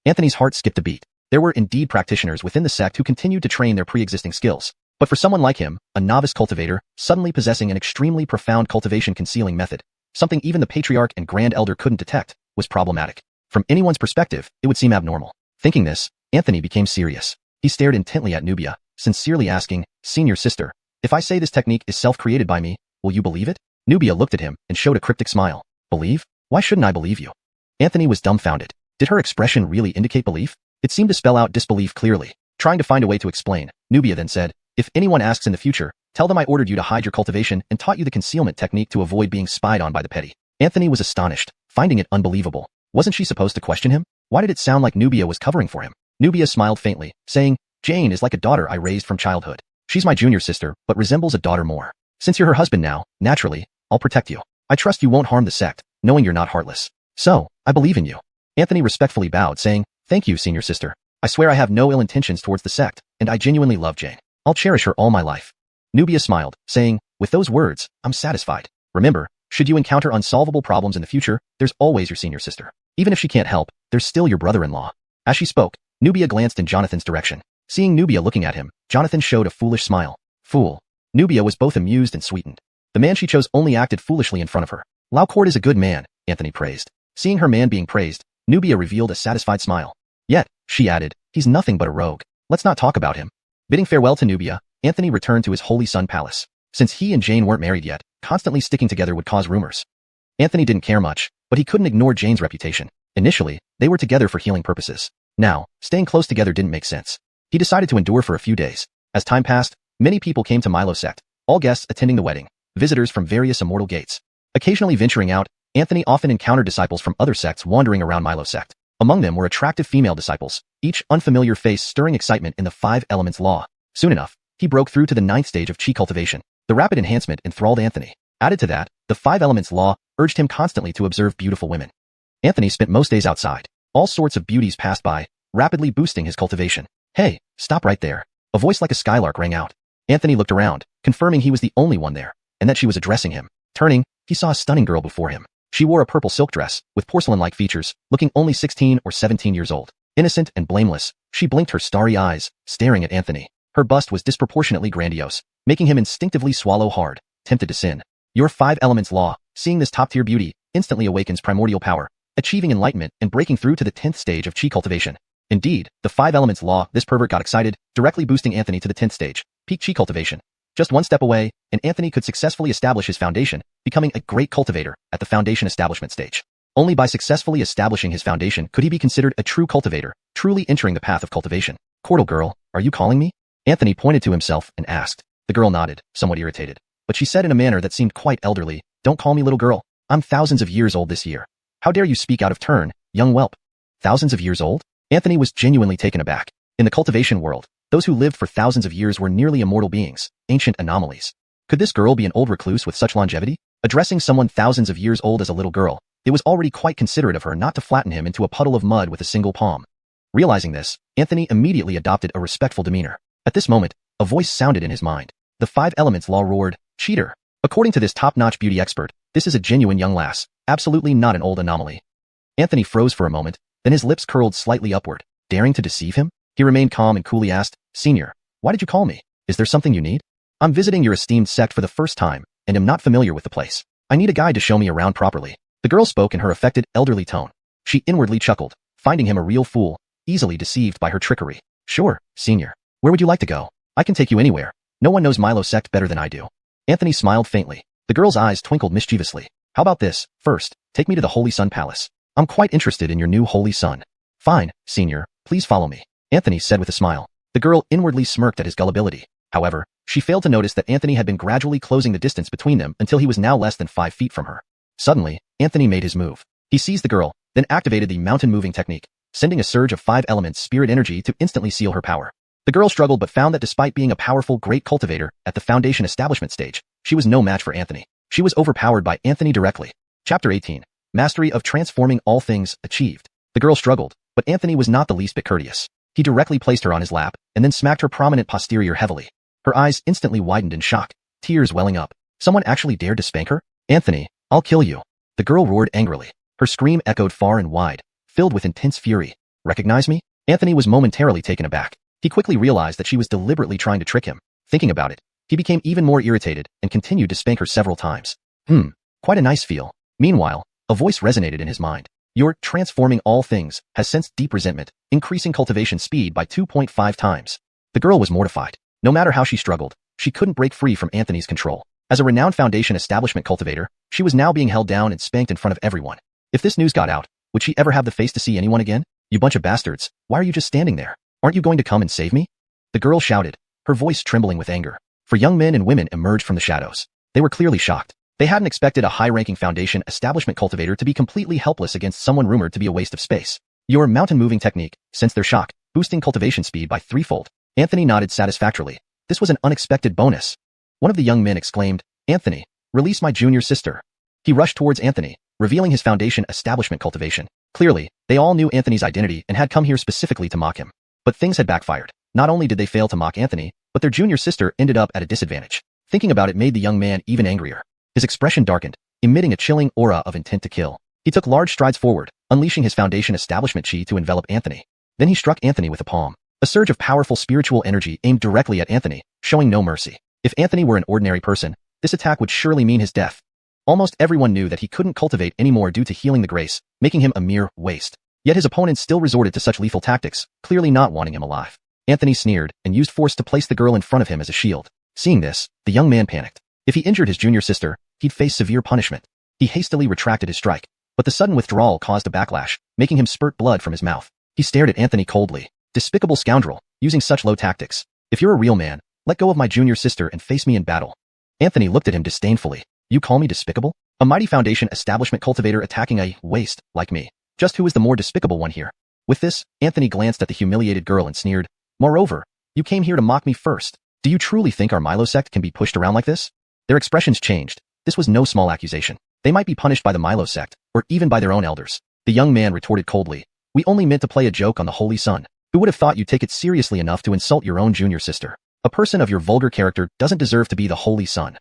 Anthony's heart skipped a beat. There were indeed practitioners within the sect who continued to train their pre-existing skills. But for someone like him, a novice cultivator, suddenly possessing an extremely profound cultivation concealing method, something even the patriarch and grand elder couldn't detect, was problematic. From anyone's perspective, it would seem abnormal. Thinking this, Anthony became serious. He stared intently at Nubia, sincerely asking, "Senior sister, if I say this technique is self-created by me, will you believe it?" Nubia looked at him and showed a cryptic smile. "Believe? Why shouldn't I believe you?" Anthony was dumbfounded. Did her expression really indicate belief? It seemed to spell out disbelief clearly. Trying to find a way to explain, Nubia then said, "If anyone asks in the future, tell them I ordered you to hide your cultivation and taught you the concealment technique to avoid being spied on by the petty." Anthony was astonished, finding it unbelievable. Wasn't she supposed to question him? Why did it sound like Nubia was covering for him? Nubia smiled faintly, saying, "Jane is like a daughter I raised from childhood. She's my junior sister, but resembles a daughter more. Since you're her husband now, naturally, I'll protect you. I trust you won't harm the sect, knowing you're not heartless. So, I believe in you." Anthony respectfully bowed, saying, "Thank you, senior sister." I swear I have no ill intentions towards the sect, and I genuinely love Jane. I'll cherish her all my life. Nubia smiled, saying, with those words, I'm satisfied. Remember, should you encounter unsolvable problems in the future, there's always your senior sister. Even if she can't help, there's still your brother-in-law. As she spoke, Nubia glanced in Jonathan's direction. Seeing Nubia looking at him, Jonathan showed a foolish smile. Fool. Nubia was both amused and sweetened. The man she chose only acted foolishly in front of her. Laucourt is a good man, Anthony praised. Seeing her man being praised, Nubia revealed a satisfied smile. Yet, she added, he's nothing but a rogue. Let's not talk about him. Bidding farewell to Nubia, Anthony returned to his Holy Sun Palace. Since he and Jane weren't married yet, constantly sticking together would cause rumors. Anthony didn't care much, but he couldn't ignore Jane's reputation. Initially, they were together for healing purposes. Now, staying close together didn't make sense. He decided to endure for a few days. As time passed, many people came to Milo sect, all guests attending the wedding, visitors from various immortal gates. Occasionally venturing out, Anthony often encountered disciples from other sects wandering around Milo sect. Among them were attractive female disciples, each unfamiliar face stirring excitement in the 5 elements law. Soon enough, he broke through to the 9th stage of chi cultivation. The rapid enhancement enthralled Anthony. Added to that, the 5 elements law urged him constantly to observe beautiful women. Anthony spent most days outside. All sorts of beauties passed by, rapidly boosting his cultivation. Hey, stop right there. A voice like a skylark rang out. Anthony looked around, confirming he was the only one there, and that she was addressing him. Turning, he saw a stunning girl before him. She wore a purple silk dress, with porcelain-like features, looking only 16 or 17 years old. Innocent and blameless, she blinked her starry eyes, staring at Anthony. Her bust was disproportionately grandiose, making him instinctively swallow hard, tempted to sin. Your 5 elements law, seeing this top-tier beauty, instantly awakens primordial power, achieving enlightenment and breaking through to the 10th stage of chi cultivation. Indeed, the 5 elements law, this pervert got excited, directly boosting Anthony to the 10th stage, peak chi cultivation. Just one step away, and Anthony could successfully establish his foundation, becoming a great cultivator at the foundation establishment stage. Only by successfully establishing his foundation could he be considered a true cultivator, truly entering the path of cultivation. Cordial girl, are you calling me? Anthony pointed to himself and asked. The girl nodded, somewhat irritated. But she said in a manner that seemed quite elderly, don't call me little girl. I'm thousands of years old this year. How dare you speak out of turn, young whelp? Thousands of years old? Anthony was genuinely taken aback. In the cultivation world, those who lived for thousands of years were nearly immortal beings, ancient anomalies. Could this girl be an old recluse with such longevity? Addressing someone thousands of years old as a little girl, it was already quite considerate of her not to flatten him into a puddle of mud with a single palm. Realizing this, Anthony immediately adopted a respectful demeanor. At this moment, a voice sounded in his mind. The 5 elements law roared, cheater. According to this top-notch beauty expert, this is a genuine young lass, absolutely not an old anomaly. Anthony froze for a moment, then his lips curled slightly upward. Daring to deceive him? He remained calm and coolly asked, Senior, why did you call me? Is there something you need? I'm visiting your esteemed sect for the first time, and am not familiar with the place. I need a guide to show me around properly. The girl spoke in her affected, elderly tone. She inwardly chuckled, finding him a real fool, easily deceived by her trickery. Sure, Senior. Where would you like to go? I can take you anywhere. No one knows Milo sect better than I do. Anthony smiled faintly. The girl's eyes twinkled mischievously. How about this? First, take me to the Holy Sun Palace. I'm quite interested in your new Holy Sun. Fine, Senior, please follow me, Anthony said with a smile. The girl inwardly smirked at his gullibility. However, she failed to notice that Anthony had been gradually closing the distance between them until he was now less than 5 feet from her. Suddenly, Anthony made his move. He seized the girl, then activated the mountain moving technique, sending a surge of 5 elements spirit energy to instantly seal her power. The girl struggled but found that despite being a powerful great cultivator at the foundation establishment stage, she was no match for Anthony. She was overpowered by Anthony directly. Chapter 18. Mastery of transforming all things achieved. The girl struggled, but Anthony was not the least bit courteous. He directly placed her on his lap, and then smacked her prominent posterior heavily. Her eyes instantly widened in shock, tears welling up. Someone actually dared to spank her? Anthony, I'll kill you. The girl roared angrily. Her scream echoed far and wide, filled with intense fury. Recognize me? Anthony was momentarily taken aback. He quickly realized that she was deliberately trying to trick him. Thinking about it, he became even more irritated and continued to spank her several times. Quite a nice feel. Meanwhile, a voice resonated in his mind. Your transforming all things has sensed deep resentment, increasing cultivation speed by 2.5 times. The girl was mortified. No matter how she struggled, she couldn't break free from Anthony's control. As a renowned foundation establishment cultivator, she was now being held down and spanked in front of everyone. If this news got out, would she ever have the face to see anyone again? You bunch of bastards, why are you just standing there? Aren't you going to come and save me? The girl shouted, her voice trembling with anger. For young men and women emerged from the shadows. They were clearly shocked. They hadn't expected a high-ranking foundation establishment cultivator to be completely helpless against someone rumored to be a waste of space. Your mountain-moving technique sensed their shock, boosting cultivation speed by 3-fold. Anthony nodded satisfactorily. This was an unexpected bonus. One of the young men exclaimed, Anthony, release my junior sister. He rushed towards Anthony, revealing his foundation establishment cultivation. Clearly, they all knew Anthony's identity and had come here specifically to mock him. But things had backfired. Not only did they fail to mock Anthony, but their junior sister ended up at a disadvantage. Thinking about it made the young man even angrier. His expression darkened, emitting a chilling aura of intent to kill. He took large strides forward, unleashing his foundation establishment chi to envelop Anthony. Then he struck Anthony with a palm. A surge of powerful spiritual energy aimed directly at Anthony, showing no mercy. If Anthony were an ordinary person, this attack would surely mean his death. Almost everyone knew that he couldn't cultivate anymore due to healing the grace, making him a mere waste. Yet his opponents still resorted to such lethal tactics, clearly not wanting him alive. Anthony sneered and used force to place the girl in front of him as a shield. Seeing this, the young man panicked. If he injured his junior sister, he'd face severe punishment. He hastily retracted his strike, but the sudden withdrawal caused a backlash, making him spurt blood from his mouth. He stared at Anthony coldly. Despicable scoundrel, using such low tactics. If you're a real man, let go of my junior sister and face me in battle. Anthony looked at him disdainfully. You call me despicable? A mighty foundation establishment cultivator attacking a waste like me. Just who is the more despicable one here? With this, Anthony glanced at the humiliated girl and sneered. Moreover, you came here to mock me first. Do you truly think our Milo sect can be pushed around like this? Their expressions changed. This was no small accusation. They might be punished by the Milo sect, or even by their own elders. The young man retorted coldly. We only meant to play a joke on the Holy Sun. Who would have thought you'd take it seriously enough to insult your own junior sister? A person of your vulgar character doesn't deserve to be the Holy Sun.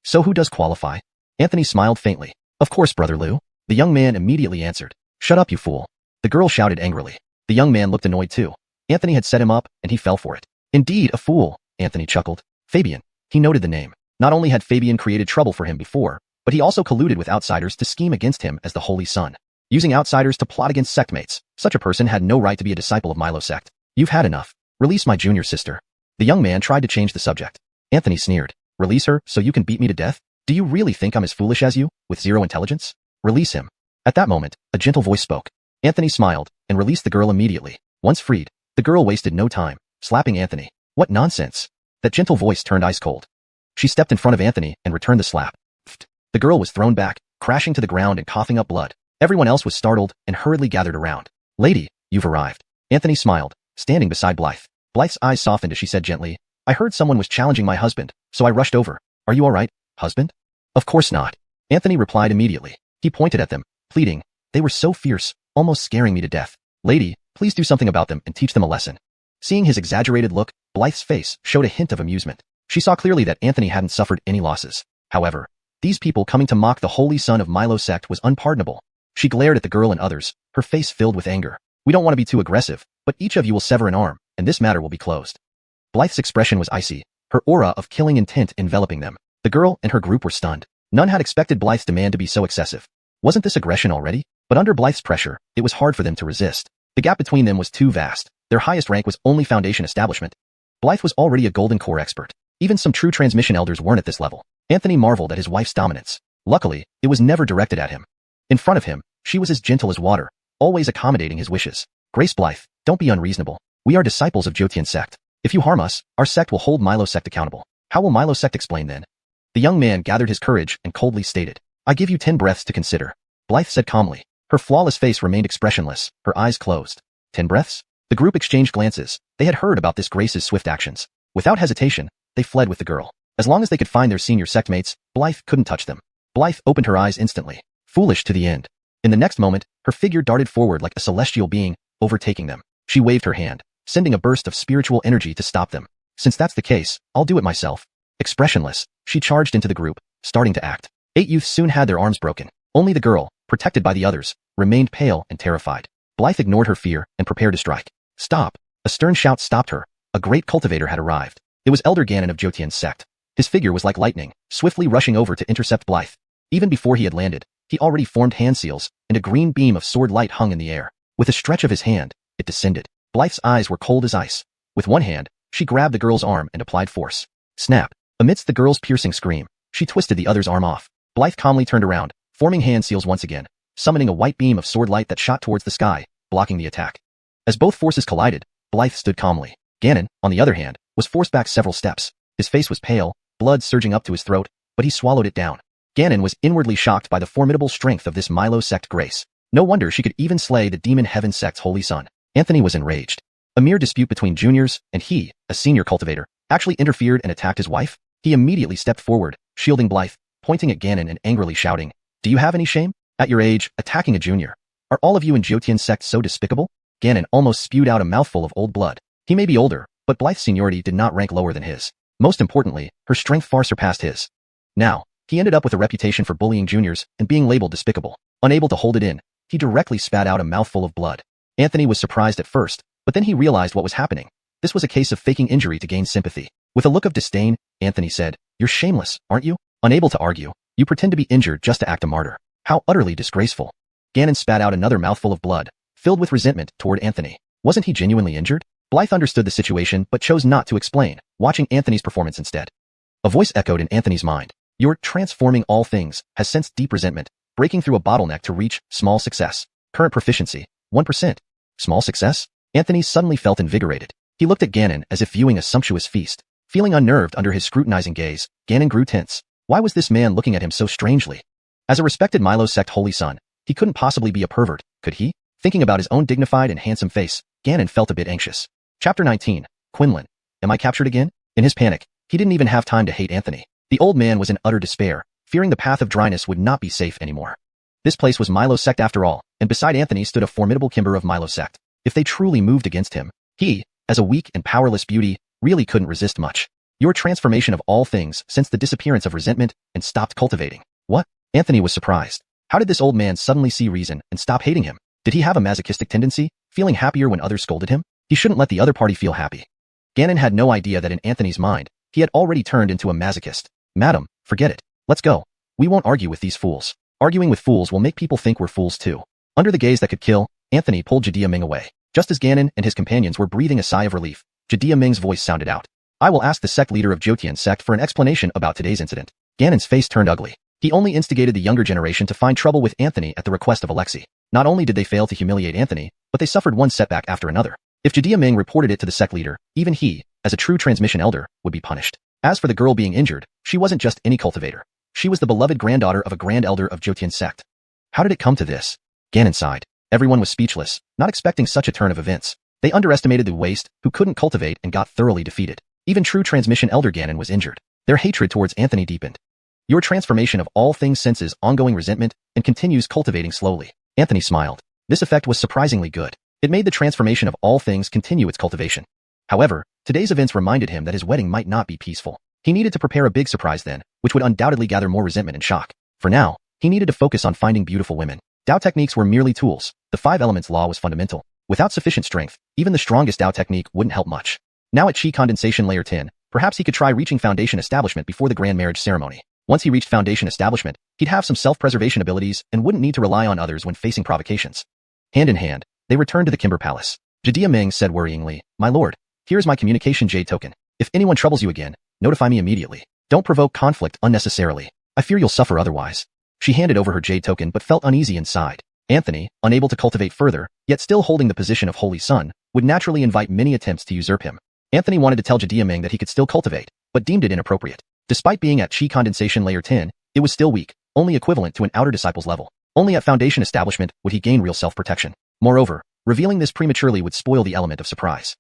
So who does qualify? Anthony smiled faintly. Of course, Brother Lou. The young man immediately answered. Shut up, you fool. The girl shouted angrily. The young man looked annoyed too. Anthony had set him up, and he fell for it. Indeed, a fool, Anthony chuckled. Fabian. He noted the name. Not only had Fabian created trouble for him before, but he also colluded with outsiders to scheme against him as the Holy Sun. Using outsiders to plot against sectmates, such a person had no right to be a disciple of Milo sect. You've had enough. Release my junior sister. The young man tried to change the subject. Anthony sneered. Release her so you can beat me to death? Do you really think I'm as foolish as you, with zero intelligence? Release him. At that moment, a gentle voice spoke. Anthony smiled and released the girl immediately. Once freed, the girl wasted no time, slapping Anthony. What nonsense. That gentle voice turned ice cold. She stepped in front of Anthony and returned the slap. The girl was thrown back, crashing to the ground and coughing up blood. Everyone else was startled and hurriedly gathered around. Lady, you've arrived. Anthony smiled, standing beside Blythe. Blythe's eyes softened as she said gently, I heard someone was challenging my husband, so I rushed over. Are you all right, husband? Of course not. Anthony replied immediately. He pointed at them, pleading. They were so fierce, almost scaring me to death. Lady, please do something about them and teach them a lesson. Seeing his exaggerated look, Blythe's face showed a hint of amusement. She saw clearly that Anthony hadn't suffered any losses. However, these people coming to mock the Holy Son of Milo sect was unpardonable. She glared at the girl and others, her face filled with anger. We don't want to be too aggressive, but each of you will sever an arm, and this matter will be closed. Blythe's expression was icy, her aura of killing intent enveloping them. The girl and her group were stunned. None had expected Blythe's demand to be so excessive. Wasn't this aggression already? But under Blythe's pressure, it was hard for them to resist. The gap between them was too vast. Their highest rank was only foundation establishment. Blythe was already a golden core expert. Even some true transmission elders weren't at this level. Anthony marveled at his wife's dominance. Luckily, it was never directed at him. In front of him, she was as gentle as water, always accommodating his wishes. Grace Blythe, don't be unreasonable. We are disciples of Jotian sect. If you harm us, our sect will hold Milo sect accountable. How will Milo sect explain then? The young man gathered his courage and coldly stated, I give you 10 breaths to consider. Blythe said calmly. Her flawless face remained expressionless, her eyes closed. 10 breaths? The group exchanged glances. They had heard about this Grace's swift actions. Without hesitation, they fled with the girl. As long as they could find their senior sectmates, Blythe couldn't touch them. Blythe opened her eyes instantly. Foolish to the end. In the next moment, her figure darted forward like a celestial being, overtaking them. She waved her hand, sending a burst of spiritual energy to stop them. Since that's the case, I'll do it myself. Expressionless, she charged into the group, starting to act. 8 youths soon had their arms broken. Only the girl, protected by the others, remained pale and terrified. Blythe ignored her fear and prepared to strike. Stop! A stern shout stopped her. A great cultivator had arrived. It was Elder Ganon of Jotian's sect. His figure was like lightning, swiftly rushing over to intercept Blythe. Even before he had landed, he already formed hand seals, and a green beam of sword light hung in the air. With a stretch of his hand, it descended. Blythe's eyes were cold as ice. With one hand, she grabbed the girl's arm and applied force. Snap! Amidst the girl's piercing scream, she twisted the other's arm off. Blythe calmly turned around, forming hand seals once again, summoning a white beam of sword light that shot towards the sky, blocking the attack. As both forces collided, Blythe stood calmly. Ganon, on the other hand, was forced back several steps. His face was pale, blood surging up to his throat, but he swallowed it down. Ganon was inwardly shocked by the formidable strength of this Milo sect Grace. No wonder she could even slay the demon heaven sect's holy son. Anthony was enraged. A mere dispute between juniors, and he, a senior cultivator, actually interfered and attacked his wife? He immediately stepped forward, shielding Blythe, pointing at Ganon and angrily shouting, Do you have any shame? At your age, attacking a junior. Are all of you in Jotian sect so despicable? Ganon almost spewed out a mouthful of old blood. He may be older, but Blythe's seniority did not rank lower than his. Most importantly, her strength far surpassed his. Now, he ended up with a reputation for bullying juniors and being labeled despicable. Unable to hold it in, he directly spat out a mouthful of blood. Anthony was surprised at first, but then he realized what was happening. This was a case of faking injury to gain sympathy. With a look of disdain, Anthony said, "You're shameless, aren't you?" Unable to argue, you pretend to be injured just to act a martyr. How utterly disgraceful. Gannon spat out another mouthful of blood, filled with resentment toward Anthony. Wasn't he genuinely injured? Blythe understood the situation but chose not to explain, watching Anthony's performance instead. A voice echoed in Anthony's mind. Your transforming all things has sensed deep resentment, breaking through a bottleneck to reach small success. Current proficiency, 1%. Small success? Anthony suddenly felt invigorated. He looked at Gannon as if viewing a sumptuous feast. Feeling unnerved under his scrutinizing gaze, Gannon grew tense. Why was this man looking at him so strangely? As a respected Milo sect holy son, he couldn't possibly be a pervert, could he? Thinking about his own dignified and handsome face, Gannon felt a bit anxious. Chapter 19. Quinlan. Am I captured again? In his panic, he didn't even have time to hate Anthony. The old man was in utter despair, fearing the path of dryness would not be safe anymore. This place was Milo sect after all, and beside Anthony stood a formidable Kimber of Milo sect. If they truly moved against him, he, as a weak and powerless beauty, really couldn't resist much. Your transformation of all things since the disappearance of resentment and stopped cultivating. What? Anthony was surprised. How did this old man suddenly see reason and stop hating him? Did he have a masochistic tendency, feeling happier when others scolded him? He shouldn't let the other party feel happy. Gannon had no idea that in Anthony's mind, he had already turned into a masochist. Madam, forget it. Let's go. We won't argue with these fools. Arguing with fools will make people think we're fools too. Under the gaze that could kill, Anthony pulled Jediah Ming away. Just as Gannon and his companions were breathing a sigh of relief, Jediah Ming's voice sounded out. I will ask the sect leader of Jotian sect for an explanation about today's incident. Gannon's face turned ugly. He only instigated the younger generation to find trouble with Anthony at the request of Alexei. Not only did they fail to humiliate Anthony, but they suffered one setback after another. If Jediah Ming reported it to the sect leader, even he, as a true transmission elder, would be punished. As for the girl being injured, she wasn't just any cultivator. She was the beloved granddaughter of a grand elder of Jotian sect. How did it come to this? Gannon sighed. Everyone was speechless, not expecting such a turn of events. They underestimated the waste, who couldn't cultivate and got thoroughly defeated. Even true transmission elder Gannon was injured. Their hatred towards Anthony deepened. Your transformation of all things senses ongoing resentment and continues cultivating slowly. Anthony smiled. This effect was surprisingly good. It made the transformation of all things continue its cultivation. However, today's events reminded him that his wedding might not be peaceful. He needed to prepare a big surprise then, which would undoubtedly gather more resentment and shock. For now, he needed to focus on finding beautiful women. Dao techniques were merely tools. The 5 elements law was fundamental. Without sufficient strength, even the strongest Dao technique wouldn't help much. Now at Qi condensation layer 10, perhaps he could try reaching foundation establishment before the grand marriage ceremony. Once he reached foundation establishment, he'd have some self-preservation abilities and wouldn't need to rely on others when facing provocations. Hand in hand, they returned to the Kimber Palace. Jediah Ming said worryingly, My lord, here is my communication jade token. If anyone troubles you again, notify me immediately. Don't provoke conflict unnecessarily. I fear you'll suffer otherwise. She handed over her jade token but felt uneasy inside. Anthony, unable to cultivate further, yet still holding the position of Holy Son, would naturally invite many attempts to usurp him. Anthony wanted to tell Jediah Ming that he could still cultivate, but deemed it inappropriate. Despite being at Qi condensation layer 10, it was still weak, only equivalent to an outer disciple's level. Only at foundation establishment would he gain real self-protection. Moreover, revealing this prematurely would spoil the element of surprise.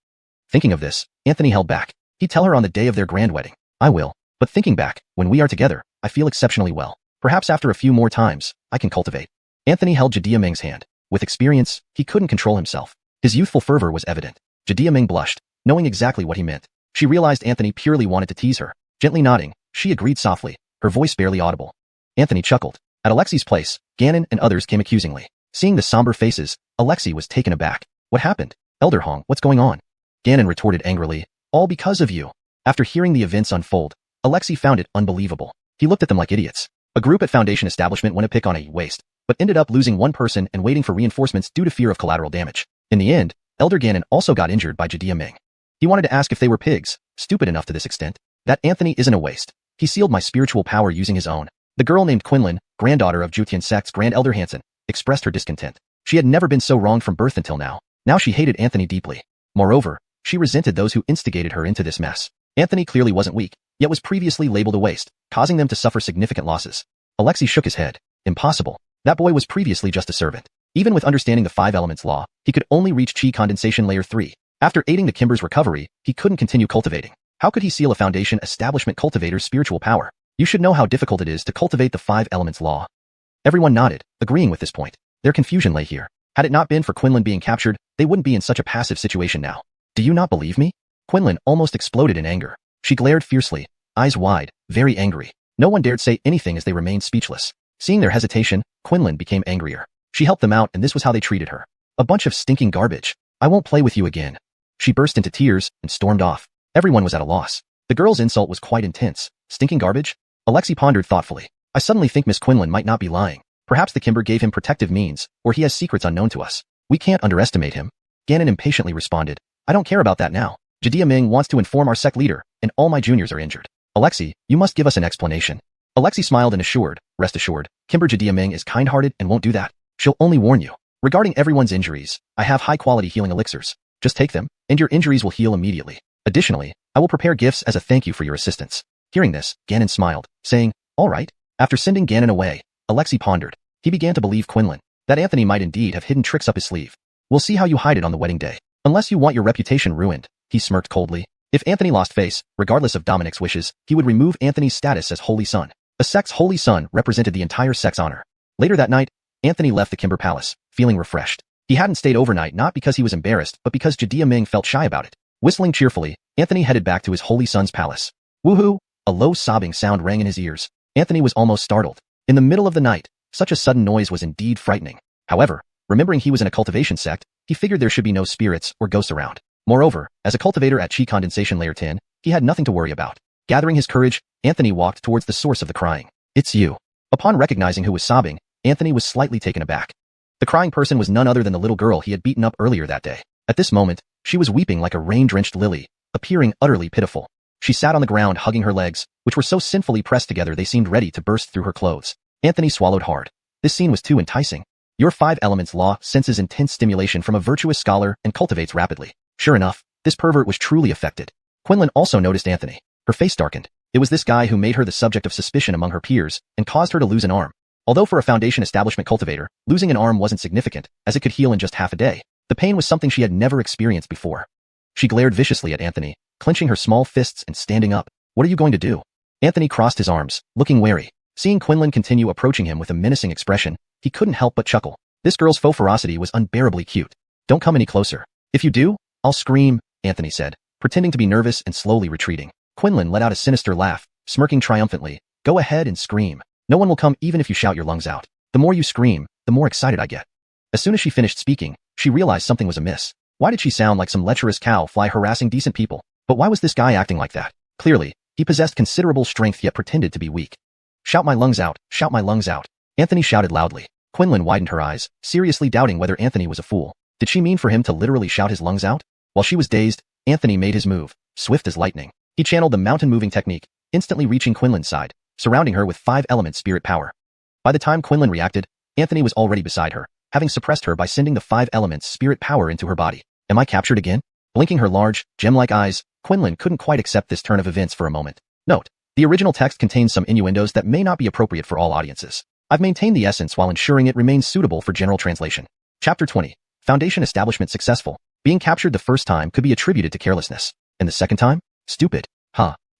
Thinking of this, Anthony held back. He'd tell her on the day of their grand wedding. I will. But thinking back, when we are together, I feel exceptionally well. Perhaps after a few more times, I can cultivate. Anthony held Jediah Ming's hand. With experience, he couldn't control himself. His youthful fervor was evident. Jediah Ming blushed, knowing exactly what he meant. She realized Anthony purely wanted to tease her. Gently nodding, she agreed softly, her voice barely audible. Anthony chuckled. At Alexei's place, Gannon and others came accusingly. Seeing the somber faces, Alexei was taken aback. What happened? Elder Hong, what's going on? Gannon retorted angrily. All because of you. After hearing the events unfold, Alexei found it unbelievable. He looked at them like idiots. A group at Foundation establishment went to pick on a waste, but ended up losing one person and waiting for reinforcements due to fear of collateral damage. In the end, Elder Gannon also got injured by Jediah Ming. He wanted to ask if they were pigs, stupid enough to this extent. That Anthony isn't a waste. He sealed my spiritual power using his own. The girl named Quinlan, granddaughter of Jotian sect's Grand Elder Hansen, expressed her discontent. She had never been so wronged from birth until now. Now she hated Anthony deeply. Moreover, she resented those who instigated her into this mess. Anthony clearly wasn't weak, yet was previously labeled a waste, causing them to suffer significant losses. Alexei shook his head. Impossible. That boy was previously just a servant. Even with understanding the 5 elements law, he could only reach Qi condensation layer 3. After aiding the Kimber's recovery, he couldn't continue cultivating. How could he seal a foundation establishment cultivator's spiritual power? You should know how difficult it is to cultivate the 5 elements law. Everyone nodded, agreeing with this point. Their confusion lay here. Had it not been for Quinlan being captured, they wouldn't be in such a passive situation now. Do you not believe me? Quinlan almost exploded in anger. She glared fiercely, eyes wide, very angry. No one dared say anything as they remained speechless. Seeing their hesitation, Quinlan became angrier. She helped them out and this was how they treated her. A bunch of stinking garbage. I won't play with you again. She burst into tears and stormed off. Everyone was at a loss. The girl's insult was quite intense. Stinking garbage? Alexi pondered thoughtfully. I suddenly think Miss Quinlan might not be lying. Perhaps the Kimber gave him protective means, or he has secrets unknown to us. We can't underestimate him. Gannon impatiently responded. I don't care about that now. Jia Ming wants to inform our sect leader, and all my juniors are injured. Alexi, you must give us an explanation. Alexi smiled and assured, rest assured, Kimber Jia Ming is kind-hearted and won't do that. She'll only warn you. Regarding everyone's injuries, I have high-quality healing elixirs. Just take them, and your injuries will heal immediately. Additionally, I will prepare gifts as a thank you for your assistance. Hearing this, Gannon smiled, saying, all right. After sending Gannon away, Alexi pondered. He began to believe Quinlan, that Anthony might indeed have hidden tricks up his sleeve. We'll see how you hide it on the wedding day. Unless you want your reputation ruined, he smirked coldly. If Anthony lost face, regardless of Dominic's wishes, he would remove Anthony's status as Holy Son. A sect's Holy Son represented the entire sect's honor. Later that night, Anthony left the Kimber Palace, feeling refreshed. He hadn't stayed overnight not because he was embarrassed, but because Jia Ming felt shy about it. Whistling cheerfully, Anthony headed back to his Holy Son's palace. Woohoo! A low sobbing sound rang in his ears. Anthony was almost startled. In the middle of the night, such a sudden noise was indeed frightening. However, remembering he was in a cultivation sect, he figured there should be no spirits or ghosts around. Moreover, as a cultivator at Chi Condensation Layer 10, he had nothing to worry about. Gathering his courage, Anthony walked towards the source of the crying. It's you. Upon recognizing who was sobbing, Anthony was slightly taken aback. The crying person was none other than the little girl he had beaten up earlier that day. At this moment, she was weeping like a rain-drenched lily, appearing utterly pitiful. She sat on the ground hugging her legs, which were so sinfully pressed together they seemed ready to burst through her clothes. Anthony swallowed hard. This scene was too enticing. Your 5 elements law senses intense stimulation from a virtuous scholar and cultivates rapidly. Sure enough, this pervert was truly affected. Quinlan also noticed Anthony. Her face darkened. It was this guy who made her the subject of suspicion among her peers and caused her to lose an arm. Although for a Foundation establishment cultivator, losing an arm wasn't significant, as it could heal in just half a day, the pain was something she had never experienced before. She glared viciously at Anthony, clenching her small fists and standing up. What are you going to do? Anthony crossed his arms, looking wary. Seeing Quinlan continue approaching him with a menacing expression, he couldn't help but chuckle. This girl's faux ferocity was unbearably cute. Don't come any closer. If you do, I'll scream, Anthony said, pretending to be nervous and slowly retreating. Quinlan let out a sinister laugh, smirking triumphantly. Go ahead and scream. No one will come even if you shout your lungs out. The more you scream, the more excited I get. As soon as she finished speaking, she realized something was amiss. Why did she sound like some lecherous cow fly harassing decent people? But why was this guy acting like that? Clearly, he possessed considerable strength yet pretended to be weak. Shout my lungs out, shout my lungs out. Anthony shouted loudly. Quinlan widened her eyes, seriously doubting whether Anthony was a fool. Did she mean for him to literally shout his lungs out? While she was dazed, Anthony made his move, swift as lightning. He channeled the mountain-moving technique, instantly reaching Quinlan's side, surrounding her with 5-element spirit power. By the time Quinlan reacted, Anthony was already beside her, having suppressed her by sending the 5 elements spirit power into her body. Am I captured again? Blinking her large, gem-like eyes, Quinlan couldn't quite accept this turn of events for a moment. Note: the original text contains some innuendos that may not be appropriate for all audiences. I've maintained the essence while ensuring it remains suitable for general translation. Chapter 20. Foundation establishment successful. Being captured the first time could be attributed to carelessness. And the second time? Stupid.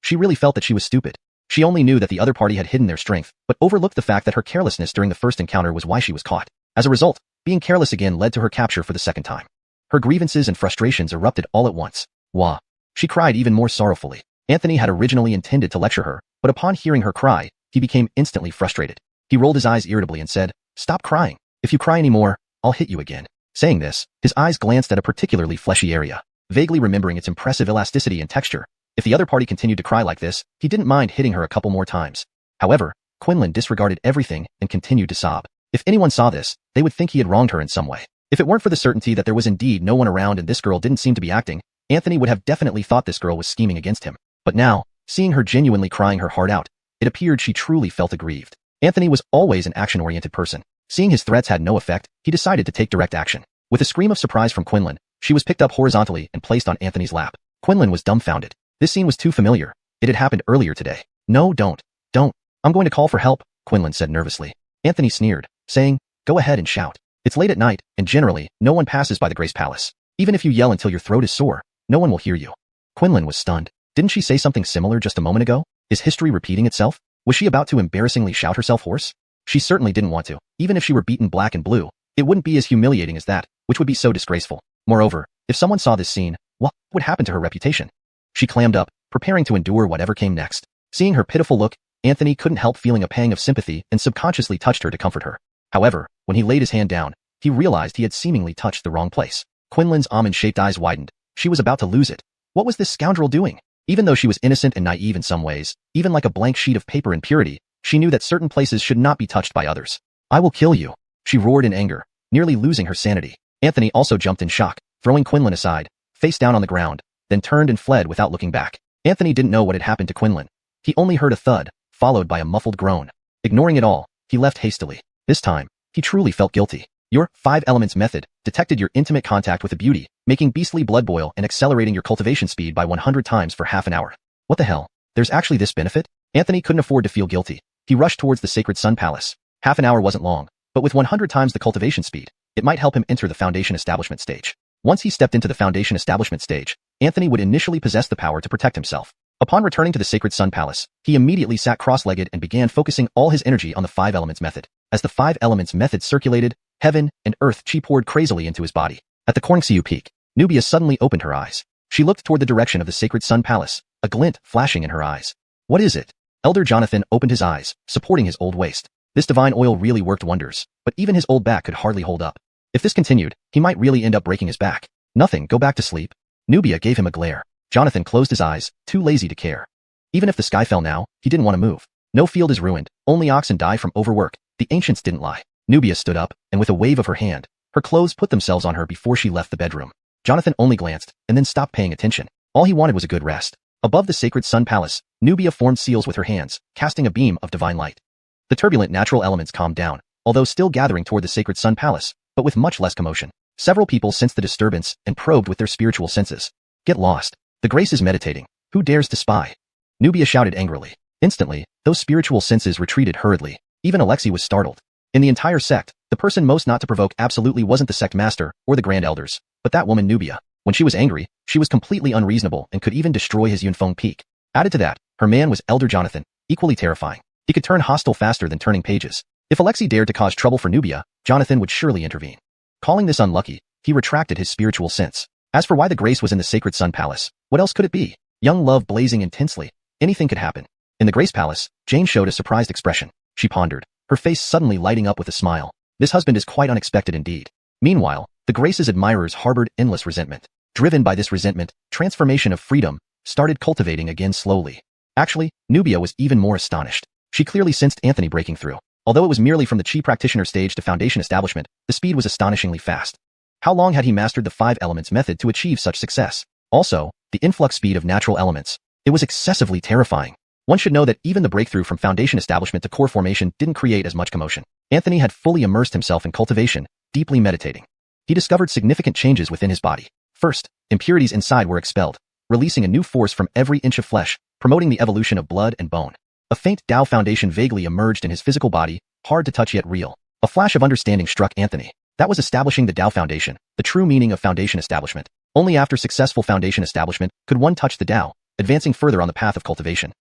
She really felt that she was stupid. She only knew that the other party had hidden their strength, but overlooked the fact that her carelessness during the first encounter was why she was caught. As a result, being careless again led to her capture for the second time. Her grievances and frustrations erupted all at once. Wah. She cried even more sorrowfully. Anthony had originally intended to lecture her, but upon hearing her cry, he became instantly frustrated. He rolled his eyes irritably and said, Stop crying. If you cry anymore, I'll hit you again. Saying this, his eyes glanced at a particularly fleshy area, vaguely remembering its impressive elasticity and texture. If the other party continued to cry like this, he didn't mind hitting her a couple more times. However, Quinlan disregarded everything and continued to sob. If anyone saw this, they would think he had wronged her in some way. If it weren't for the certainty that there was indeed no one around and this girl didn't seem to be acting, Anthony would have definitely thought this girl was scheming against him. But now, seeing her genuinely crying her heart out, it appeared she truly felt aggrieved. Anthony was always an action-oriented person. Seeing his threats had no effect, he decided to take direct action. With a scream of surprise from Quinlan, she was picked up horizontally and placed on Anthony's lap. Quinlan was dumbfounded. This scene was too familiar. It had happened earlier today. No, don't. I'm going to call for help, Quinlan said nervously. Anthony sneered, saying, Go ahead and shout. It's late at night, and generally, no one passes by the Grace Palace. Even if you yell until your throat is sore, no one will hear you. Quinlan was stunned. Didn't she say something similar just a moment ago? Is history repeating itself? Was she about to embarrassingly shout herself hoarse? She certainly didn't want to. Even if she were beaten black and blue, it wouldn't be as humiliating as that, which would be so disgraceful. Moreover, if someone saw this scene, What would happen to her reputation? She clammed up, preparing to endure whatever came next. Seeing her pitiful look, Anthony couldn't help feeling a pang of sympathy and subconsciously touched her to comfort her. However, when he laid his hand down, he realized he had seemingly touched the wrong place. Quinlan's almond-shaped eyes widened. She was about to lose it. What was this scoundrel doing? Even though she was innocent and naive in some ways, even like a blank sheet of paper in purity, she knew that certain places should not be touched by others. I will kill you, she roared in anger, nearly losing her sanity. Anthony also jumped in shock, throwing Quinlan aside, face down on the ground, then turned and fled without looking back. Anthony didn't know what had happened to Quinlan. He only heard a thud, followed by a muffled groan. Ignoring it all, he left hastily. This time, he truly felt guilty. Your 5 elements method detected your intimate contact with a beauty, making beastly blood boil and accelerating your cultivation speed by 100 times for half an hour. What the hell? There's actually this benefit? Anthony couldn't afford to feel guilty. He rushed towards the Sacred Sun Palace. Half an hour wasn't long, but with 100 times the cultivation speed, it might help him enter the Foundation Establishment stage. Once he stepped into the Foundation Establishment stage, Anthony would initially possess the power to protect himself. Upon returning to the Sacred Sun Palace, he immediately sat cross-legged and began focusing all his energy on the 5 elements method. As the 5 elements method circulated, heaven and earth chi poured crazily into his body. At the Korngsiu Peak, Nubia suddenly opened her eyes. She looked toward the direction of the Sacred Sun Palace, a glint flashing in her eyes. What is it? Elder Jonathan opened his eyes, supporting his old waist. This divine oil really worked wonders, but even his old back could hardly hold up. If this continued, he might really end up breaking his back. Nothing, go back to sleep. Nubia gave him a glare. Jonathan closed his eyes, too lazy to care. Even if the sky fell now, he didn't want to move. No field is ruined, only oxen die from overwork. The ancients didn't lie. Nubia stood up, and with a wave of her hand, her clothes put themselves on her before she left the bedroom. Jonathan only glanced, and then stopped paying attention. All he wanted was a good rest. Above the Sacred Sun Palace, Nubia formed seals with her hands, casting a beam of divine light. The turbulent natural elements calmed down, although still gathering toward the Sacred Sun Palace, but with much less commotion. Several people sensed the disturbance and probed with their spiritual senses. Get lost. The Grace is meditating. Who dares to spy? Nubia shouted angrily. Instantly, those spiritual senses retreated hurriedly. Even Alexei was startled. In the entire sect, the person most not to provoke absolutely wasn't the sect master or the grand elders, but that woman Nubia. When she was angry, she was completely unreasonable and could even destroy his Yunfeng peak. Added to that, her man was Elder Jonathan, equally terrifying. He could turn hostile faster than turning pages. If Alexei dared to cause trouble for Nubia, Jonathan would surely intervene. Calling this unlucky, he retracted his spiritual sense. As for why the Grace was in the Sacred Sun Palace, what else could it be? Young love blazing intensely. Anything could happen. In the Grace Palace, Jane showed a surprised expression. She pondered, her face suddenly lighting up with a smile. This husband is quite unexpected indeed. Meanwhile, the Grace's admirers harbored endless resentment. Driven by this resentment, Transformation of Freedom started cultivating again slowly. Actually, Nubia was even more astonished. She clearly sensed Anthony breaking through. Although it was merely from the Chi practitioner stage to Foundation establishment, the speed was astonishingly fast. How long had he mastered the 5 elements method to achieve such success? Also, the influx speed of natural elements. It was excessively terrifying. One should know that even the breakthrough from Foundation establishment to core formation didn't create as much commotion. Anthony had fully immersed himself in cultivation, deeply meditating. He discovered significant changes within his body. First, impurities inside were expelled, releasing a new force from every inch of flesh, promoting the evolution of blood and bone. A faint Tao foundation vaguely emerged in his physical body, hard to touch yet real. A flash of understanding struck Anthony. That was establishing the Tao foundation, the true meaning of Foundation establishment. Only after successful Foundation establishment could one touch the Tao, advancing further on the path of cultivation.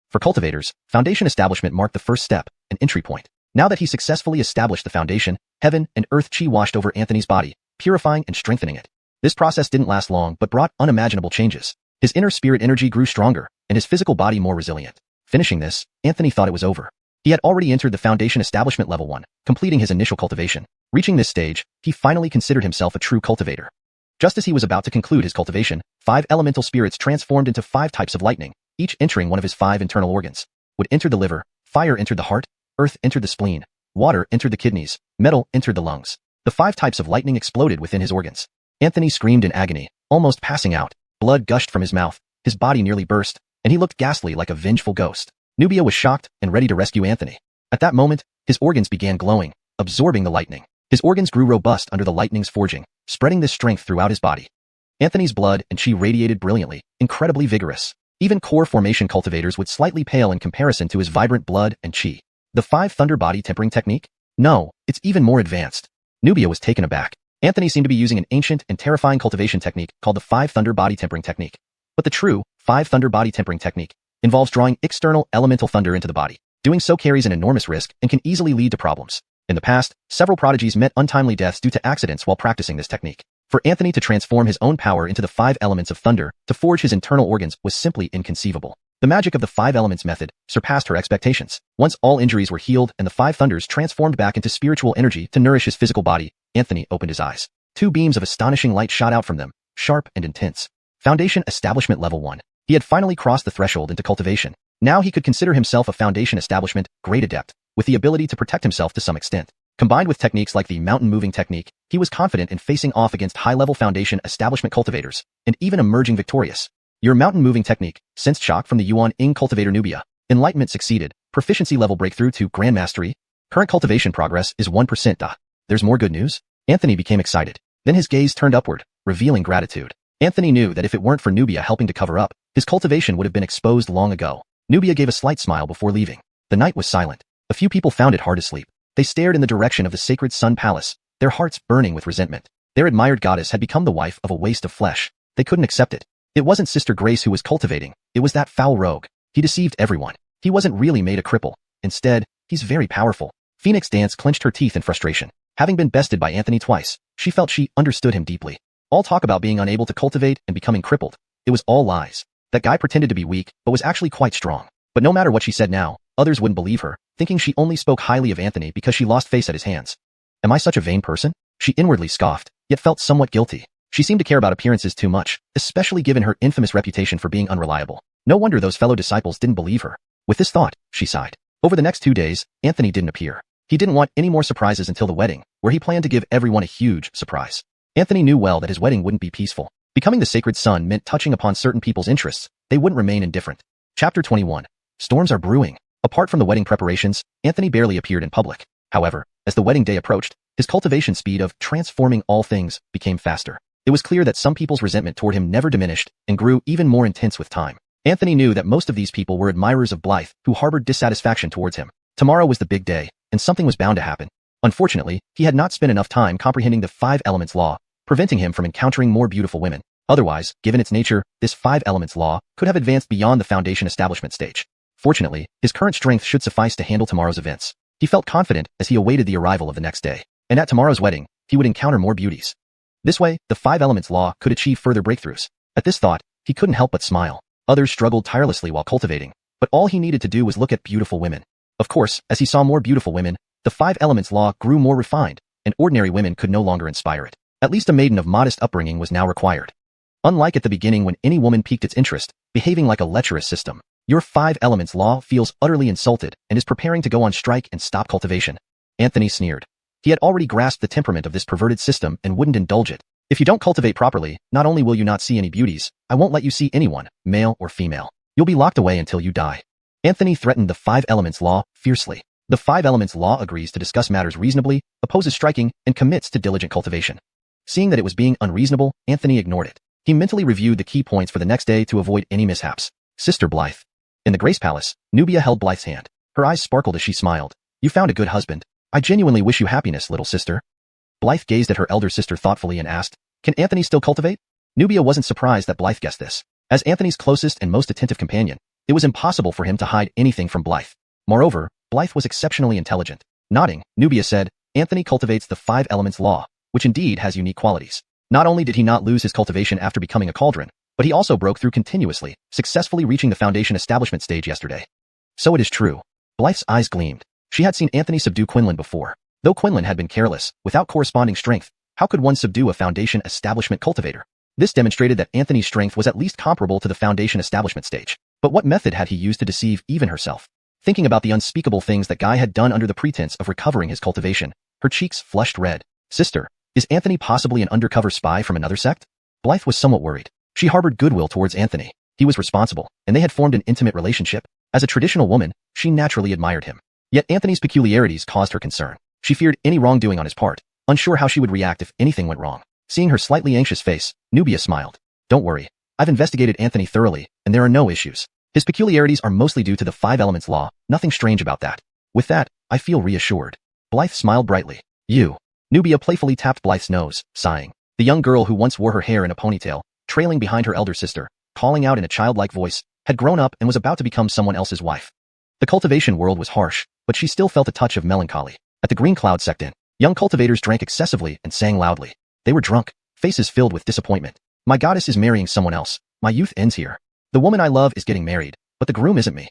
For cultivators, Foundation establishment marked the first step, an entry point. Now that he successfully established the foundation, heaven and earth chi washed over Anthony's body, purifying and strengthening it. This process didn't last long but brought unimaginable changes. His inner spirit energy grew stronger, and his physical body more resilient. Finishing this, Anthony thought it was over. He had already entered the Foundation Establishment Level 1, completing his initial cultivation. Reaching this stage, he finally considered himself a true cultivator. Just as he was about to conclude his cultivation, 5 elemental spirits transformed into 5 types of lightning, each entering one of his 5 internal organs. Wood entered the liver, fire entered the heart, earth entered the spleen, water entered the kidneys, metal entered the lungs. The 5 types of lightning exploded within his organs. Anthony screamed in agony, almost passing out. Blood gushed from his mouth, his body nearly burst, and he looked ghastly like a vengeful ghost. Nubia was shocked and ready to rescue Anthony. At that moment, his organs began glowing, absorbing the lightning. His organs grew robust under the lightning's forging, spreading this strength throughout his body. Anthony's blood and chi radiated brilliantly, incredibly vigorous. Even core formation cultivators would slightly pale in comparison to his vibrant blood and chi. The 5 thunder body tempering technique? No, it's even more advanced. Nubia was taken aback. Anthony seemed to be using an ancient and terrifying cultivation technique called the 5 thunder body tempering technique. But the true 5 thunder body tempering technique involves drawing external elemental thunder into the body. Doing so carries an enormous risk and can easily lead to problems. In the past, several prodigies met untimely deaths due to accidents while practicing this technique. For Anthony to transform his own power into the 5 elements of thunder to forge his internal organs was simply inconceivable. The magic of the 5 elements method surpassed her expectations. Once all injuries were healed and the 5 thunders transformed back into spiritual energy to nourish his physical body, Anthony opened his eyes. 2 beams of astonishing light shot out from them, sharp and intense. Foundation Establishment Level 1. He had finally crossed the threshold into cultivation. Now he could consider himself a Foundation Establishment Grade Adept, with the ability to protect himself to some extent. Combined with techniques like the mountain moving technique, he was confident in facing off against high-level Foundation Establishment cultivators, and even emerging victorious. Your mountain moving technique, sensed shock from the Yuan Ing cultivator Nubia. Enlightenment succeeded, proficiency level breakthrough to Grand Mastery. Current cultivation progress is 1%. There's more good news? Anthony became excited. Then his gaze turned upward, revealing gratitude. Anthony knew that if it weren't for Nubia helping to cover up, his cultivation would have been exposed long ago. Nubia gave a slight smile before leaving. The night was silent. A few people found it hard to sleep. They stared in the direction of the sacred Sun Palace, their hearts burning with resentment. Their admired goddess had become the wife of a waste of flesh. They couldn't accept it. It wasn't Sister Grace who was cultivating, it was that foul rogue. He deceived everyone. He wasn't really made a cripple. Instead, he's very powerful. Phoenix Dance clenched her teeth in frustration. Having been bested by Anthony twice, she felt she understood him deeply. All talk about being unable to cultivate and becoming crippled. It was all lies. That guy pretended to be weak, but was actually quite strong. But no matter what she said now, others wouldn't believe her, thinking she only spoke highly of Anthony because she lost face at his hands. Am I such a vain person? She inwardly scoffed, yet felt somewhat guilty. She seemed to care about appearances too much, especially given her infamous reputation for being unreliable. No wonder those fellow disciples didn't believe her. With this thought, she sighed. Over the next 2 days, Anthony didn't appear. He didn't want any more surprises until the wedding, where he planned to give everyone a huge surprise. Anthony knew well that his wedding wouldn't be peaceful. Becoming the sacred son meant touching upon certain people's interests. They wouldn't remain indifferent. Chapter 21. Storms are brewing. Apart from the wedding preparations, Anthony barely appeared in public. However, as the wedding day approached, his cultivation speed of transforming all things became faster. It was clear that some people's resentment toward him never diminished and grew even more intense with time. Anthony knew that most of these people were admirers of Blythe who harbored dissatisfaction towards him. Tomorrow was the big day, and something was bound to happen. Unfortunately, he had not spent enough time comprehending the 5 elements law, preventing him from encountering more beautiful women. Otherwise, given its nature, this 5 elements law could have advanced beyond the foundation establishment stage. Fortunately, his current strength should suffice to handle tomorrow's events. He felt confident as he awaited the arrival of the next day. And at tomorrow's wedding, he would encounter more beauties. This way, the 5 elements law could achieve further breakthroughs. At this thought, he couldn't help but smile. Others struggled tirelessly while cultivating, but all he needed to do was look at beautiful women. Of course, as he saw more beautiful women, the 5 elements law grew more refined, and ordinary women could no longer inspire it. At least a maiden of modest upbringing was now required. Unlike at the beginning when any woman piqued its interest, behaving like a lecherous system, your 5 elements law feels utterly insulted and is preparing to go on strike and stop cultivation. Anthony sneered. He had already grasped the temperament of this perverted system and wouldn't indulge it. If you don't cultivate properly, not only will you not see any beauties, I won't let you see anyone, male or female. You'll be locked away until you die. Anthony threatened the 5 elements law fiercely. The 5 elements law agrees to discuss matters reasonably, opposes striking, and commits to diligent cultivation. Seeing that it was being unreasonable, Anthony ignored it. He mentally reviewed the key points for the next day to avoid any mishaps. Sister Blythe. In the Grace Palace, Nubia held Blythe's hand. Her eyes sparkled as she smiled. You found a good husband. I genuinely wish you happiness, little sister. Blythe gazed at her elder sister thoughtfully and asked, Can Anthony still cultivate? Nubia wasn't surprised that Blythe guessed this. As Anthony's closest and most attentive companion, it was impossible for him to hide anything from Blythe. Moreover, Blythe was exceptionally intelligent. Nodding, Nubia said, Anthony cultivates the 5 elements law, which indeed has unique qualities. Not only did he not lose his cultivation after becoming a cauldron, but he also broke through continuously, successfully reaching the foundation establishment stage yesterday. So it is true. Blythe's eyes gleamed. She had seen Anthony subdue Quinlan before. Though Quinlan had been careless, without corresponding strength, how could one subdue a foundation establishment cultivator? This demonstrated that Anthony's strength was at least comparable to the foundation establishment stage. But what method had he used to deceive even herself? Thinking about the unspeakable things that Guy had done under the pretense of recovering his cultivation, her cheeks flushed red. Sister, is Anthony possibly an undercover spy from another sect? Blythe was somewhat worried. She harbored goodwill towards Anthony. He was responsible, and they had formed an intimate relationship. As a traditional woman, she naturally admired him. Yet Anthony's peculiarities caused her concern. She feared any wrongdoing on his part, unsure how she would react if anything went wrong. Seeing her slightly anxious face, Nubia smiled. Don't worry. I've investigated Anthony thoroughly, and there are no issues. His peculiarities are mostly due to the 5 elements law, nothing strange about that. With that, I feel reassured. Blythe smiled brightly. You. Nubia playfully tapped Blythe's nose, sighing. The young girl who once wore her hair in a ponytail, trailing behind her elder sister, calling out in a childlike voice, had grown up and was about to become someone else's wife. The cultivation world was harsh, but she still felt a touch of melancholy. At the Green Cloud Sect Inn, young cultivators drank excessively and sang loudly. They were drunk, faces filled with disappointment. My goddess is marrying someone else. My youth ends here. The woman I love is getting married, but the groom isn't me.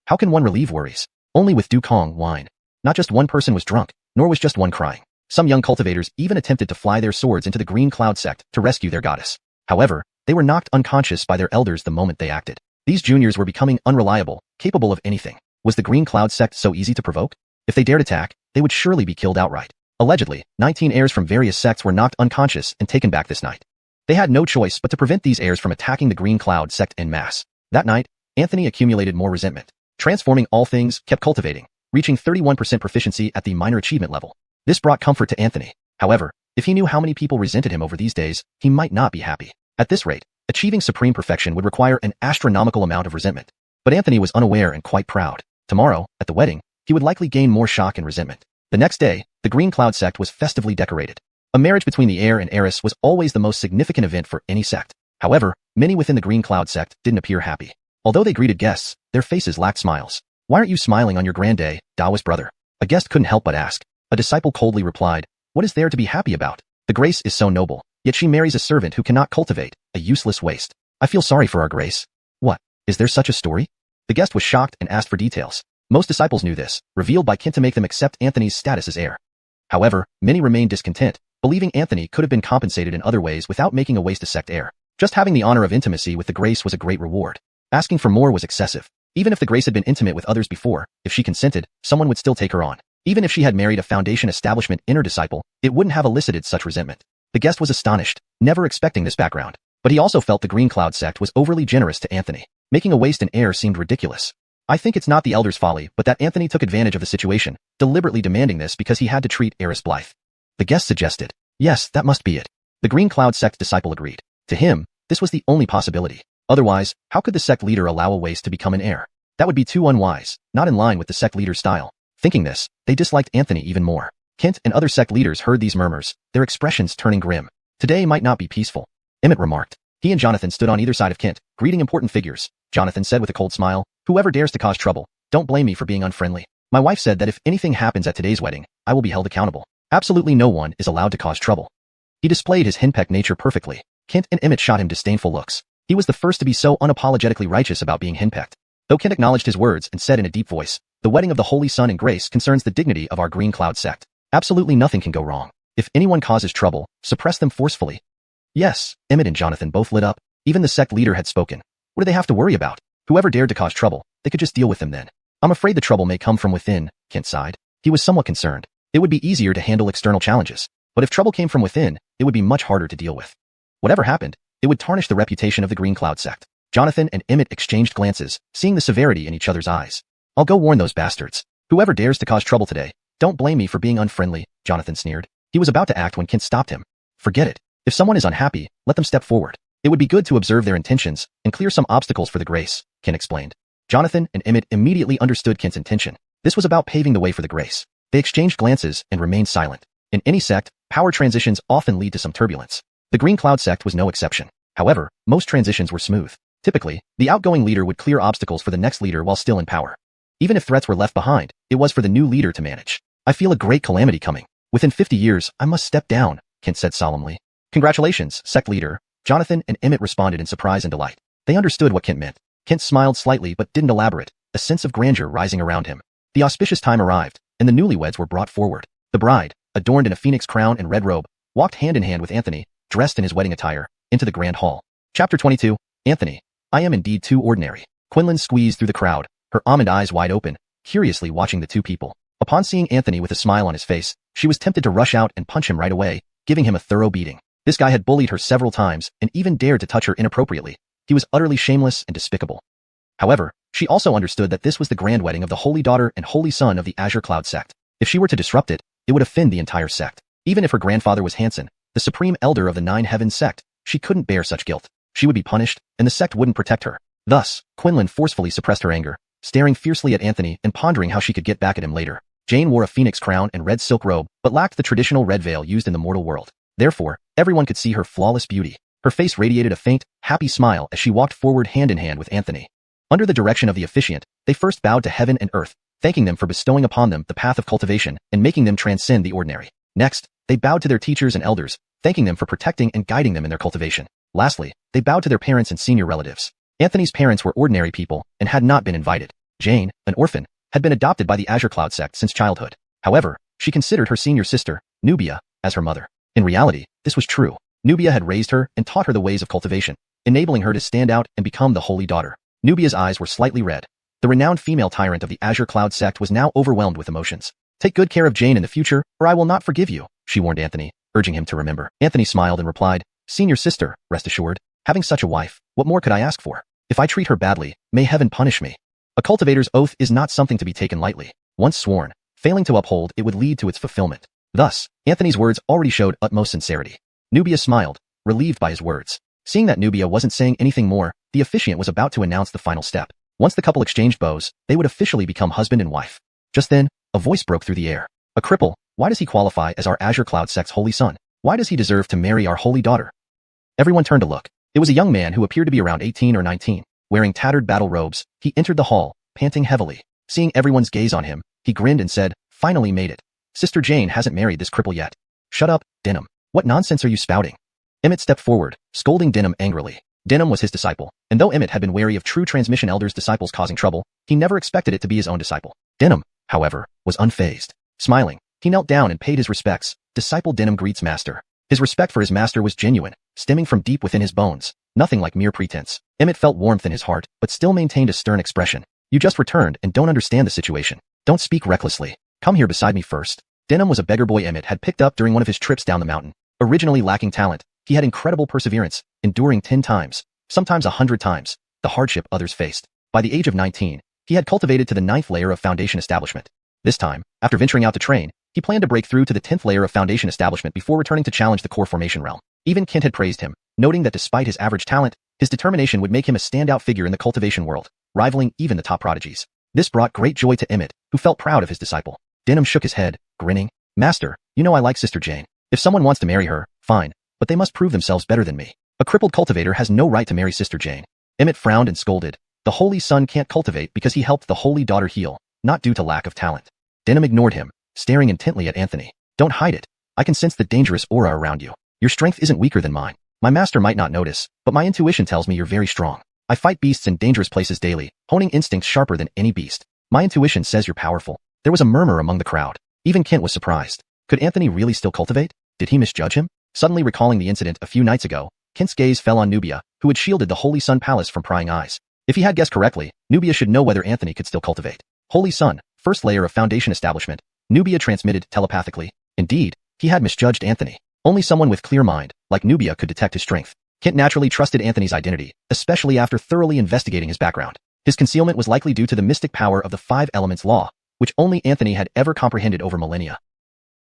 How can one relieve worries? Only with dukong wine. Not just one person was drunk, nor was just one crying. Some young cultivators even attempted to fly their swords into the Green Cloud sect to rescue their goddess. However, they were knocked unconscious by their elders the moment they acted. These juniors were becoming unreliable, capable of anything. Was the Green Cloud sect so easy to provoke? If they dared attack, they would surely be killed outright. Allegedly, 19 heirs from various sects were knocked unconscious and taken back this night. They had no choice but to prevent these heirs from attacking the Green Cloud sect en masse. That night, Anthony accumulated more resentment. Transforming all things kept cultivating, reaching 31% proficiency at the minor achievement level. This brought comfort to Anthony. However, if he knew how many people resented him over these days, he might not be happy. At this rate, achieving supreme perfection would require an astronomical amount of resentment. But Anthony was unaware and quite proud. Tomorrow, at the wedding, he would likely gain more shock and resentment. The next day, the Green Cloud sect was festively decorated. A marriage between the heir and heiress was always the most significant event for any sect. However, many within the Green Cloud sect didn't appear happy. Although they greeted guests, their faces lacked smiles. Why aren't you smiling on your grand day, Taoist brother? A guest couldn't help but ask. A disciple coldly replied, what is there to be happy about? The Grace is so noble, yet she marries a servant who cannot cultivate, a useless waste. I feel sorry for our Grace. What? Is there such a story? The guest was shocked and asked for details. Most disciples knew this, revealed by Kent to make them accept Anthony's status as heir. However, many remained discontent, believing Anthony could have been compensated in other ways without making a waste a sect heir. Just having the honor of intimacy with the Grace was a great reward. Asking for more was excessive. Even if the Grace had been intimate with others before, if she consented, someone would still take her on. Even if she had married a Foundation establishment inner disciple, it wouldn't have elicited such resentment. The guest was astonished, never expecting this background. But he also felt the Green Cloud sect was overly generous to Anthony. Making a waste an heir seemed ridiculous. I think it's not the elder's folly, but that Anthony took advantage of the situation, deliberately demanding this because he had to treat heiress Blythe. The guest suggested. Yes, that must be it. The Green Cloud sect disciple agreed. To him, this was the only possibility. Otherwise, how could the sect leader allow a waste to become an heir? That would be too unwise, not in line with the sect leader's style. Thinking this, they disliked Anthony even more. Kent and other sect leaders heard these murmurs, their expressions turning grim. Today might not be peaceful. Emmett remarked. He and Jonathan stood on either side of Kent, greeting important figures. Jonathan said with a cold smile, whoever dares to cause trouble, don't blame me for being unfriendly. My wife said that if anything happens at today's wedding, I will be held accountable. Absolutely no one is allowed to cause trouble. He displayed his henpecked nature perfectly. Kent and Emmett shot him disdainful looks. He was the first to be so unapologetically righteous about being henpecked. Though Kent acknowledged his words and said in a deep voice, the wedding of the Holy Son and Grace concerns the dignity of our Green Cloud sect. Absolutely nothing can go wrong. If anyone causes trouble, suppress them forcefully. Yes, Emmett and Jonathan both lit up. Even the sect leader had spoken. What do they have to worry about? Whoever dared to cause trouble, they could just deal with them then. I'm afraid the trouble may come from within, Kent sighed. He was somewhat concerned. It would be easier to handle external challenges. But if trouble came from within, it would be much harder to deal with. Whatever happened, it would tarnish the reputation of the Green Cloud sect. Jonathan and Emmett exchanged glances, seeing the severity in each other's eyes. I'll go warn those bastards. Whoever dares to cause trouble today, don't blame me for being unfriendly, Jonathan sneered. He was about to act when Kent stopped him. Forget it. If someone is unhappy, let them step forward. It would be good to observe their intentions and clear some obstacles for the Grace, Kent explained. Jonathan and Emmett immediately understood Kent's intention. This was about paving the way for the Grace. They exchanged glances and remained silent. In any sect, power transitions often lead to some turbulence. The Green Cloud sect was no exception. However, most transitions were smooth. Typically, the outgoing leader would clear obstacles for the next leader while still in power. Even if threats were left behind, it was for the new leader to manage. I feel a great calamity coming. Within 50 years, I must step down, Kent said solemnly. Congratulations, sect leader. Jonathan and Emmett responded in surprise and delight. They understood what Kent meant. Kent smiled slightly but didn't elaborate, a sense of grandeur rising around him. The auspicious time arrived, and the newlyweds were brought forward. The bride, adorned in a phoenix crown and red robe, walked hand in hand with Anthony, dressed in his wedding attire, into the grand hall. Chapter 22, Anthony. I am indeed too ordinary. Quinlan squeezed through the crowd, her almond eyes wide open, curiously watching the two people. Upon seeing Anthony with a smile on his face, she was tempted to rush out and punch him right away, giving him a thorough beating. This guy had bullied her several times and even dared to touch her inappropriately. He was utterly shameless and despicable. However, she also understood that this was the grand wedding of the Holy Daughter and Holy Son of the Azure Cloud sect. If she were to disrupt it, it would offend the entire sect. Even if her grandfather was Hansen, the supreme elder of the Nine Heavens sect, she couldn't bear such guilt. She would be punished, and the sect wouldn't protect her. Thus, Quinlan forcefully suppressed her anger, staring fiercely at Anthony and pondering how she could get back at him later. Jane wore a phoenix crown and red silk robe, but lacked the traditional red veil used in the mortal world. Therefore, everyone could see her flawless beauty. Her face radiated a faint, happy smile as she walked forward hand in hand with Anthony. Under the direction of the officiant, they first bowed to heaven and earth, thanking them for bestowing upon them the path of cultivation and making them transcend the ordinary. Next, they bowed to their teachers and elders, thanking them for protecting and guiding them in their cultivation. Lastly, they bowed to their parents and senior relatives. Anthony's parents were ordinary people and had not been invited. Jane, an orphan, had been adopted by the Azure Cloud sect since childhood. However, she considered her senior sister, Nubia, as her mother. In reality, this was true. Nubia had raised her and taught her the ways of cultivation, enabling her to stand out and become the holy daughter. Nubia's eyes were slightly red. The renowned female tyrant of the Azure Cloud sect was now overwhelmed with emotions. "Take good care of Jane in the future, or I will not forgive you," she warned Anthony, urging him to remember. Anthony smiled and replied, "Senior sister, rest assured, having such a wife, what more could I ask for? If I treat her badly, may heaven punish me." A cultivator's oath is not something to be taken lightly. Once sworn, failing to uphold it would lead to its fulfillment. Thus, Anthony's words already showed utmost sincerity. Nubia smiled, relieved by his words. Seeing that Nubia wasn't saying anything more, the officiant was about to announce the final step. Once the couple exchanged bows, they would officially become husband and wife. Just then, a voice broke through the air. "A cripple, why does he qualify as our Azure Cloud sect's holy son? Why does he deserve to marry our holy daughter?" Everyone turned to look. It was a young man who appeared to be around 18 or 19. Wearing tattered battle robes, he entered the hall, panting heavily. Seeing everyone's gaze on him, he grinned and said, "Finally made it. Sister Jane hasn't married this cripple yet." "Shut up, Denham. What nonsense are you spouting?" Emmett stepped forward, scolding Denham angrily. Denham was his disciple, and though Emmett had been wary of true transmission elders' disciples causing trouble, he never expected it to be his own disciple. Denham, however, was unfazed. Smiling, he knelt down and paid his respects. Disciple Denham greets master. His respect for his master was genuine, stemming from deep within his bones, nothing like mere pretense. Emmett felt warmth in his heart, but still maintained a stern expression. "You just returned and don't understand the situation. Don't speak recklessly. Come here beside me first." Denham was a beggar boy Emmett had picked up during one of his trips down the mountain. Originally lacking talent, he had incredible perseverance, enduring 10 times, sometimes 100 times, the hardship others faced. By the age of 19, he had cultivated to the 9th layer of Foundation Establishment. This time, after venturing out to train, he planned to break through to the 10th layer of Foundation Establishment before returning to challenge the core formation realm. Even Kent had praised him, noting that despite his average talent, his determination would make him a standout figure in the cultivation world, rivaling even the top prodigies. This brought great joy to Emmett, who felt proud of his disciple. Denham shook his head, grinning. "Master, you know I like Sister Jane. If someone wants to marry her, fine, but they must prove themselves better than me. A crippled cultivator has no right to marry Sister Jane." Emmett frowned and scolded. The holy son can't cultivate because he helped the holy daughter heal, not due to lack of talent. Denham ignored him, staring intently at Anthony. "Don't hide it. I can sense the dangerous aura around you. Your strength isn't weaker than mine. My master might not notice, but my intuition tells me you're very strong. I fight beasts in dangerous places daily, honing instincts sharper than any beast. My intuition says you're powerful." There was a murmur among the crowd. Even Kent was surprised. Could Anthony really still cultivate? Did he misjudge him? Suddenly recalling the incident a few nights ago, Kent's gaze fell on Nubia, who had shielded the Holy Sun Palace from prying eyes. If he had guessed correctly, Nubia should know whether Anthony could still cultivate. Holy Sun, first layer of Foundation Establishment, Nubia transmitted telepathically. Indeed, he had misjudged Anthony. Only someone with clear mind, like Nubia, could detect his strength. Kent naturally trusted Anthony's identity, especially after thoroughly investigating his background. His concealment was likely due to the mystic power of the 5 Elements Law, which only Anthony had ever comprehended over millennia.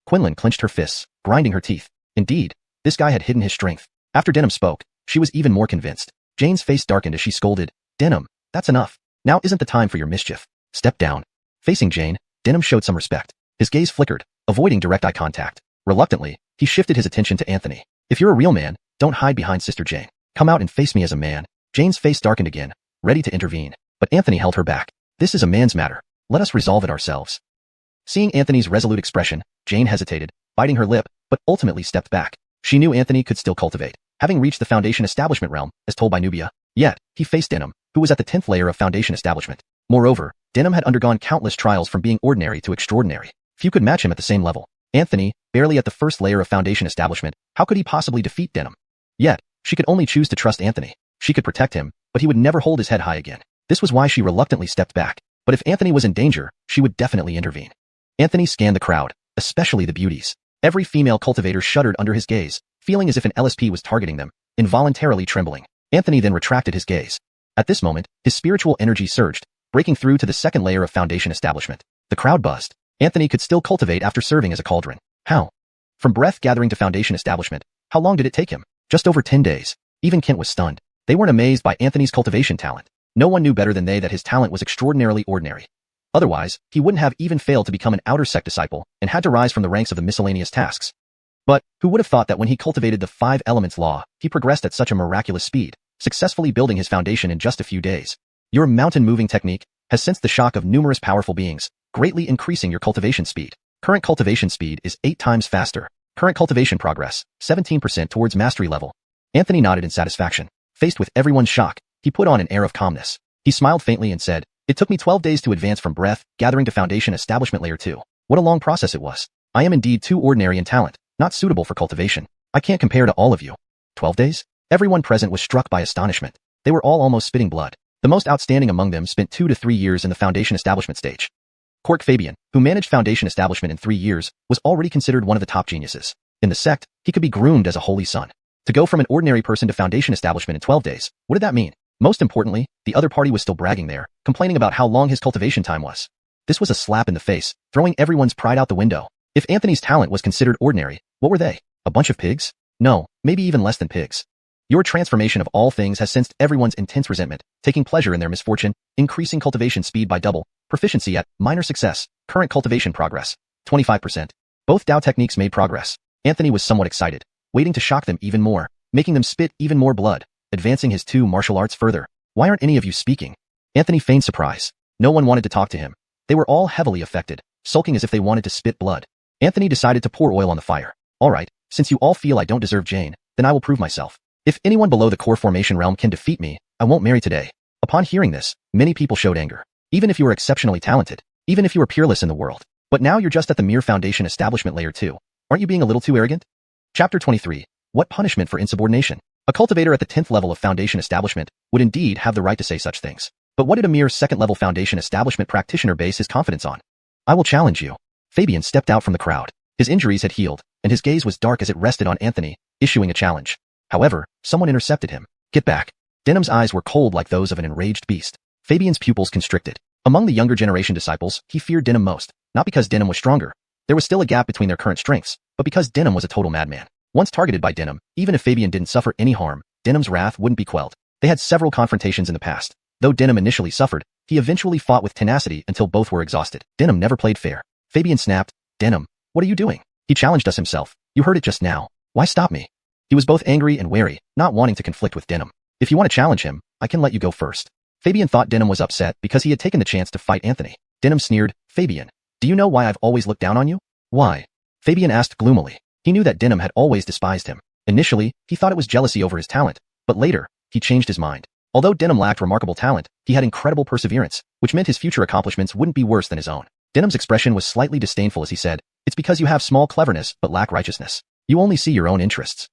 Quinlan clenched her fists, grinding her teeth. Indeed, this guy had hidden his strength. After Denham spoke, she was even more convinced. Jane's face darkened as she scolded, "Denham, that's enough. Now isn't the time for your mischief. Step down." Facing Jane, Denham showed some respect. His gaze flickered, avoiding direct eye contact. Reluctantly, he shifted his attention to Anthony. "If you're a real man, don't hide behind Sister Jane. Come out and face me as a man." Jane's face darkened again, ready to intervene, but Anthony held her back. "This is a man's matter. Let us resolve it ourselves." Seeing Anthony's resolute expression, Jane hesitated, biting her lip, but ultimately stepped back. She knew Anthony could still cultivate, having reached the Foundation Establishment realm, as told by Nubia. Yet, he faced Denham, who was at the 10th layer of Foundation Establishment. Moreover, Denham had undergone countless trials from being ordinary to extraordinary. Few could match him at the same level. Anthony, barely at the first layer of Foundation Establishment, how could he possibly defeat Denham? Yet, she could only choose to trust Anthony. She could protect him, but he would never hold his head high again. This was why she reluctantly stepped back. But if Anthony was in danger, she would definitely intervene. Anthony scanned the crowd, especially the beauties. Every female cultivator shuddered under his gaze, feeling as if an LSP was targeting them, involuntarily trembling. Anthony then retracted his gaze. At this moment, his spiritual energy surged, breaking through to the 2nd layer of Foundation Establishment. The crowd buzzed. Anthony could still cultivate after serving as a cauldron. How? From breath gathering to Foundation Establishment, how long did it take him? Just over 10 days. Even Kent was stunned. They weren't amazed by Anthony's cultivation talent. No one knew better than they that his talent was extraordinarily ordinary. Otherwise, he wouldn't have even failed to become an outer sect disciple and had to rise from the ranks of the miscellaneous tasks. But, who would have thought that when he cultivated the 5 Elements Law, he progressed at such a miraculous speed, successfully building his foundation in just a few days. Your mountain-moving technique has sensed the shock of numerous powerful beings, greatly increasing your cultivation speed. Current cultivation speed is 8 times faster. Current cultivation progress, 17% towards mastery level. Anthony nodded in satisfaction. Faced with everyone's shock, he put on an air of calmness. He smiled faintly and said, "It took me 12 days to advance from breath, gathering to foundation establishment layer 2. What a long process it was. I am indeed too ordinary in talent, not suitable for cultivation. I can't compare to all of you." 12 days? Everyone present was struck by astonishment. They were all almost spitting blood. The most outstanding among them spent 2 to 3 years in the foundation establishment stage. Cork Fabian, who managed foundation establishment in 3 years, was already considered one of the top geniuses. In the sect, he could be groomed as a holy son. To go from an ordinary person to foundation establishment in 12 days, what did that mean? Most importantly, the other party was still bragging there, complaining about how long his cultivation time was. This was a slap in the face, throwing everyone's pride out the window. If Anthony's talent was considered ordinary, what were they? A bunch of pigs? No, maybe even less than pigs. Your transformation of all things has sensed everyone's intense resentment, taking pleasure in their misfortune, increasing cultivation speed by double, proficiency at minor success, current cultivation progress, 25%. Both Dao techniques made progress. Anthony was somewhat excited, waiting to shock them even more, making them spit even more blood, advancing his 2 martial arts further. "Why aren't any of you speaking?" Anthony feigned surprise. No one wanted to talk to him. They were all heavily affected, sulking as if they wanted to spit blood. Anthony decided to pour oil on the fire. "All right, since you all feel I don't deserve Jane, then I will prove myself. If anyone below the core formation realm can defeat me, I won't marry today." Upon hearing this, many people showed anger. Even if you are exceptionally talented, even if you are peerless in the world. But now you're just at the mere foundation establishment layer 2. Aren't you being a little too arrogant? Chapter 23. What punishment for insubordination? A cultivator at the 10th level of foundation establishment would indeed have the right to say such things. But what did a mere second-level foundation establishment practitioner base his confidence on? "I will challenge you." Fabian stepped out from the crowd. His injuries had healed, and his gaze was dark as it rested on Anthony, issuing a challenge. However, someone intercepted him. "Get back." Denham's eyes were cold like those of an enraged beast. Fabian's pupils constricted. Among the younger generation disciples, he feared Denham most, not because Denham was stronger. There was still a gap between their current strengths, but because Denham was a total madman. Once targeted by Denham, even if Fabian didn't suffer any harm, Denham's wrath wouldn't be quelled. They had several confrontations in the past. Though Denham initially suffered, he eventually fought with tenacity until both were exhausted. Denham never played fair. Fabian snapped, "Denham, what are you doing?" He challenged us himself. "You heard it just now. Why stop me?" He was both angry and wary, not wanting to conflict with Denham. "If you want to challenge him, I can let you go first." Fabian thought Denham was upset because he had taken the chance to fight Anthony. Denham sneered, "Fabian, do you know why I've always looked down on you?" "Why?" Fabian asked gloomily. He knew that Denham had always despised him. Initially, he thought it was jealousy over his talent, but later, he changed his mind. Although Denham lacked remarkable talent, he had incredible perseverance, which meant his future accomplishments wouldn't be worse than his own. Denham's expression was slightly disdainful as he said, "It's because you have small cleverness but lack righteousness. You only see your own interests."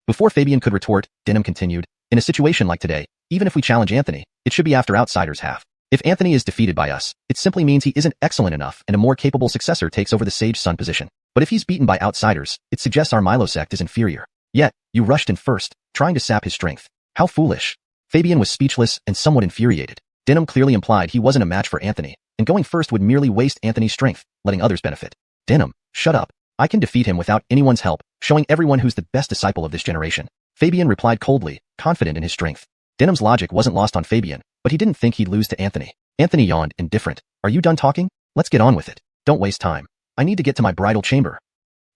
Before Fabian could retort, Denham continued, "In a situation like today, even if we challenge Anthony, it should be after outsiders have. If Anthony is defeated by us, it simply means he isn't excellent enough and a more capable successor takes over the Sage Sun position. But if he's beaten by outsiders, it suggests our Milo sect is inferior. Yet, you rushed in first, trying to sap his strength. How foolish." Fabian was speechless and somewhat infuriated. Denham clearly implied he wasn't a match for Anthony, and going first would merely waste Anthony's strength, letting others benefit. "Denham, shut up. I can defeat him without anyone's help, showing everyone who's the best disciple of this generation." Fabian replied coldly, confident in his strength. Denham's logic wasn't lost on Fabian, but he didn't think he'd lose to Anthony. Anthony yawned, indifferent. "Are you done talking? Let's get on with it. Don't waste time. I need to get to my bridal chamber."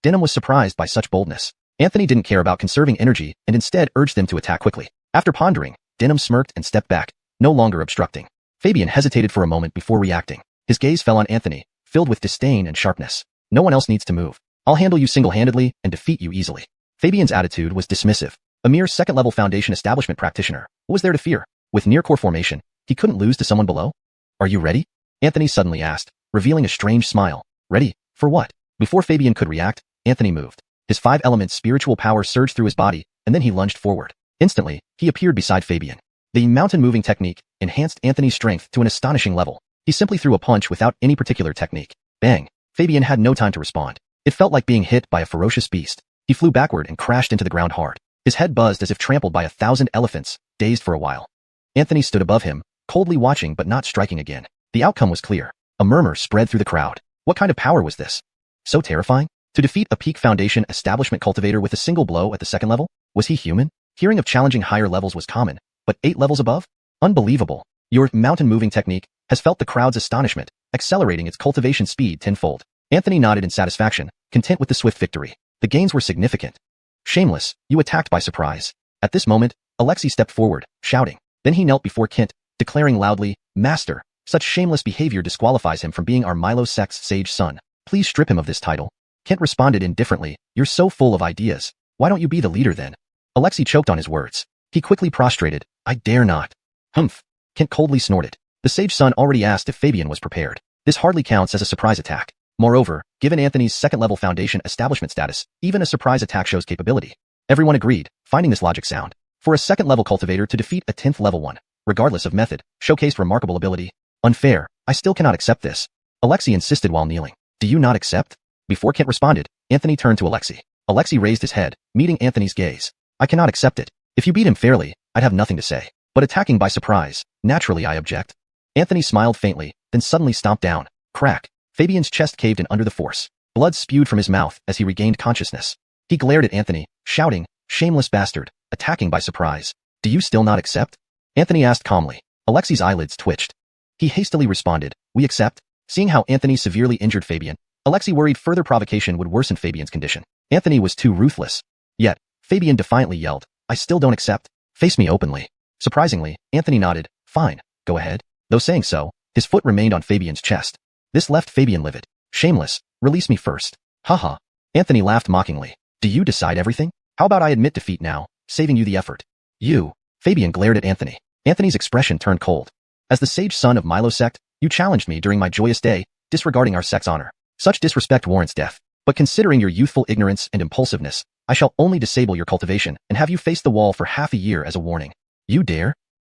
Denham was surprised by such boldness. Anthony didn't care about conserving energy and instead urged them to attack quickly. After pondering, Denham smirked and stepped back, no longer obstructing. Fabian hesitated for a moment before reacting. His gaze fell on Anthony, filled with disdain and sharpness. "No one else needs to move. I'll handle you single-handedly and defeat you easily." Fabian's attitude was dismissive. A mere second-level foundation establishment practitioner, what was there to fear? With near-core formation, he couldn't lose to someone below? "Are you ready?" Anthony suddenly asked, revealing a strange smile. "Ready? For what?" Before Fabian could react, Anthony moved. His 5-element spiritual power surged through his body, and then he lunged forward. Instantly, he appeared beside Fabian. The mountain-moving technique enhanced Anthony's strength to an astonishing level. He simply threw a punch without any particular technique. Bang! Fabian had no time to respond. It felt like being hit by a ferocious beast. He flew backward and crashed into the ground hard. His head buzzed as if trampled by 1,000 elephants, dazed for a while. Anthony stood above him, coldly watching but not striking again. The outcome was clear. A murmur spread through the crowd. What kind of power was this? So terrifying? To defeat a peak foundation establishment cultivator with a single blow at the second level? Was he human? Hearing of challenging higher levels was common, but 8 levels above? Unbelievable. Your mountain-moving technique has felt the crowd's astonishment, accelerating its cultivation speed tenfold. Anthony nodded in satisfaction, content with the swift victory. The gains were significant. "Shameless, you attacked by surprise." At this moment, Alexei stepped forward, shouting. Then he knelt before Kent, declaring loudly, "Master, such shameless behavior disqualifies him from being our Milo sect's sage son. Please strip him of this title." Kent responded indifferently, "You're so full of ideas. Why don't you be the leader then?" Alexei choked on his words. He quickly prostrated. "I dare not." "Humph." Kent coldly snorted. The sage son already asked if Fabian was prepared. This hardly counts as a surprise attack. Moreover, given Anthony's second-level foundation establishment status, even a surprise attack shows capability. Everyone agreed, finding this logic sound. For a second-level cultivator to defeat a 10th-level one, regardless of method, showcased remarkable ability. "Unfair. I still cannot accept this." Alexei insisted while kneeling. "Do you not accept?" Before Kent responded, Anthony turned to Alexei. Alexei raised his head, meeting Anthony's gaze. "I cannot accept it. If you beat him fairly, I'd have nothing to say. But attacking by surprise, naturally I object." Anthony smiled faintly, then suddenly stomped down. Crack. Fabian's chest caved in under the force. Blood spewed from his mouth as he regained consciousness. He glared at Anthony, shouting, "Shameless bastard, attacking by surprise. Do you still not accept?" Anthony asked calmly. Alexei's eyelids twitched. He hastily responded, "We accept." Seeing how Anthony severely injured Fabian, Alexei worried further provocation would worsen Fabian's condition. Anthony was too ruthless. Yet, Fabian defiantly yelled, "I still don't accept. Face me openly." Surprisingly, Anthony nodded. "Fine, go ahead." Though saying so, his foot remained on Fabian's chest. This left Fabian livid. "Shameless, release me first." "Haha." Anthony laughed mockingly. "Do you decide everything? How about I admit defeat now, saving you the effort?" "You." Fabian glared at Anthony. Anthony's expression turned cold. "As the sage son of Milo sect, you challenged me during my joyous day, disregarding our sect's honor. Such disrespect warrants death. But considering your youthful ignorance and impulsiveness, I shall only disable your cultivation and have you face the wall for half a year as a warning." "You dare?"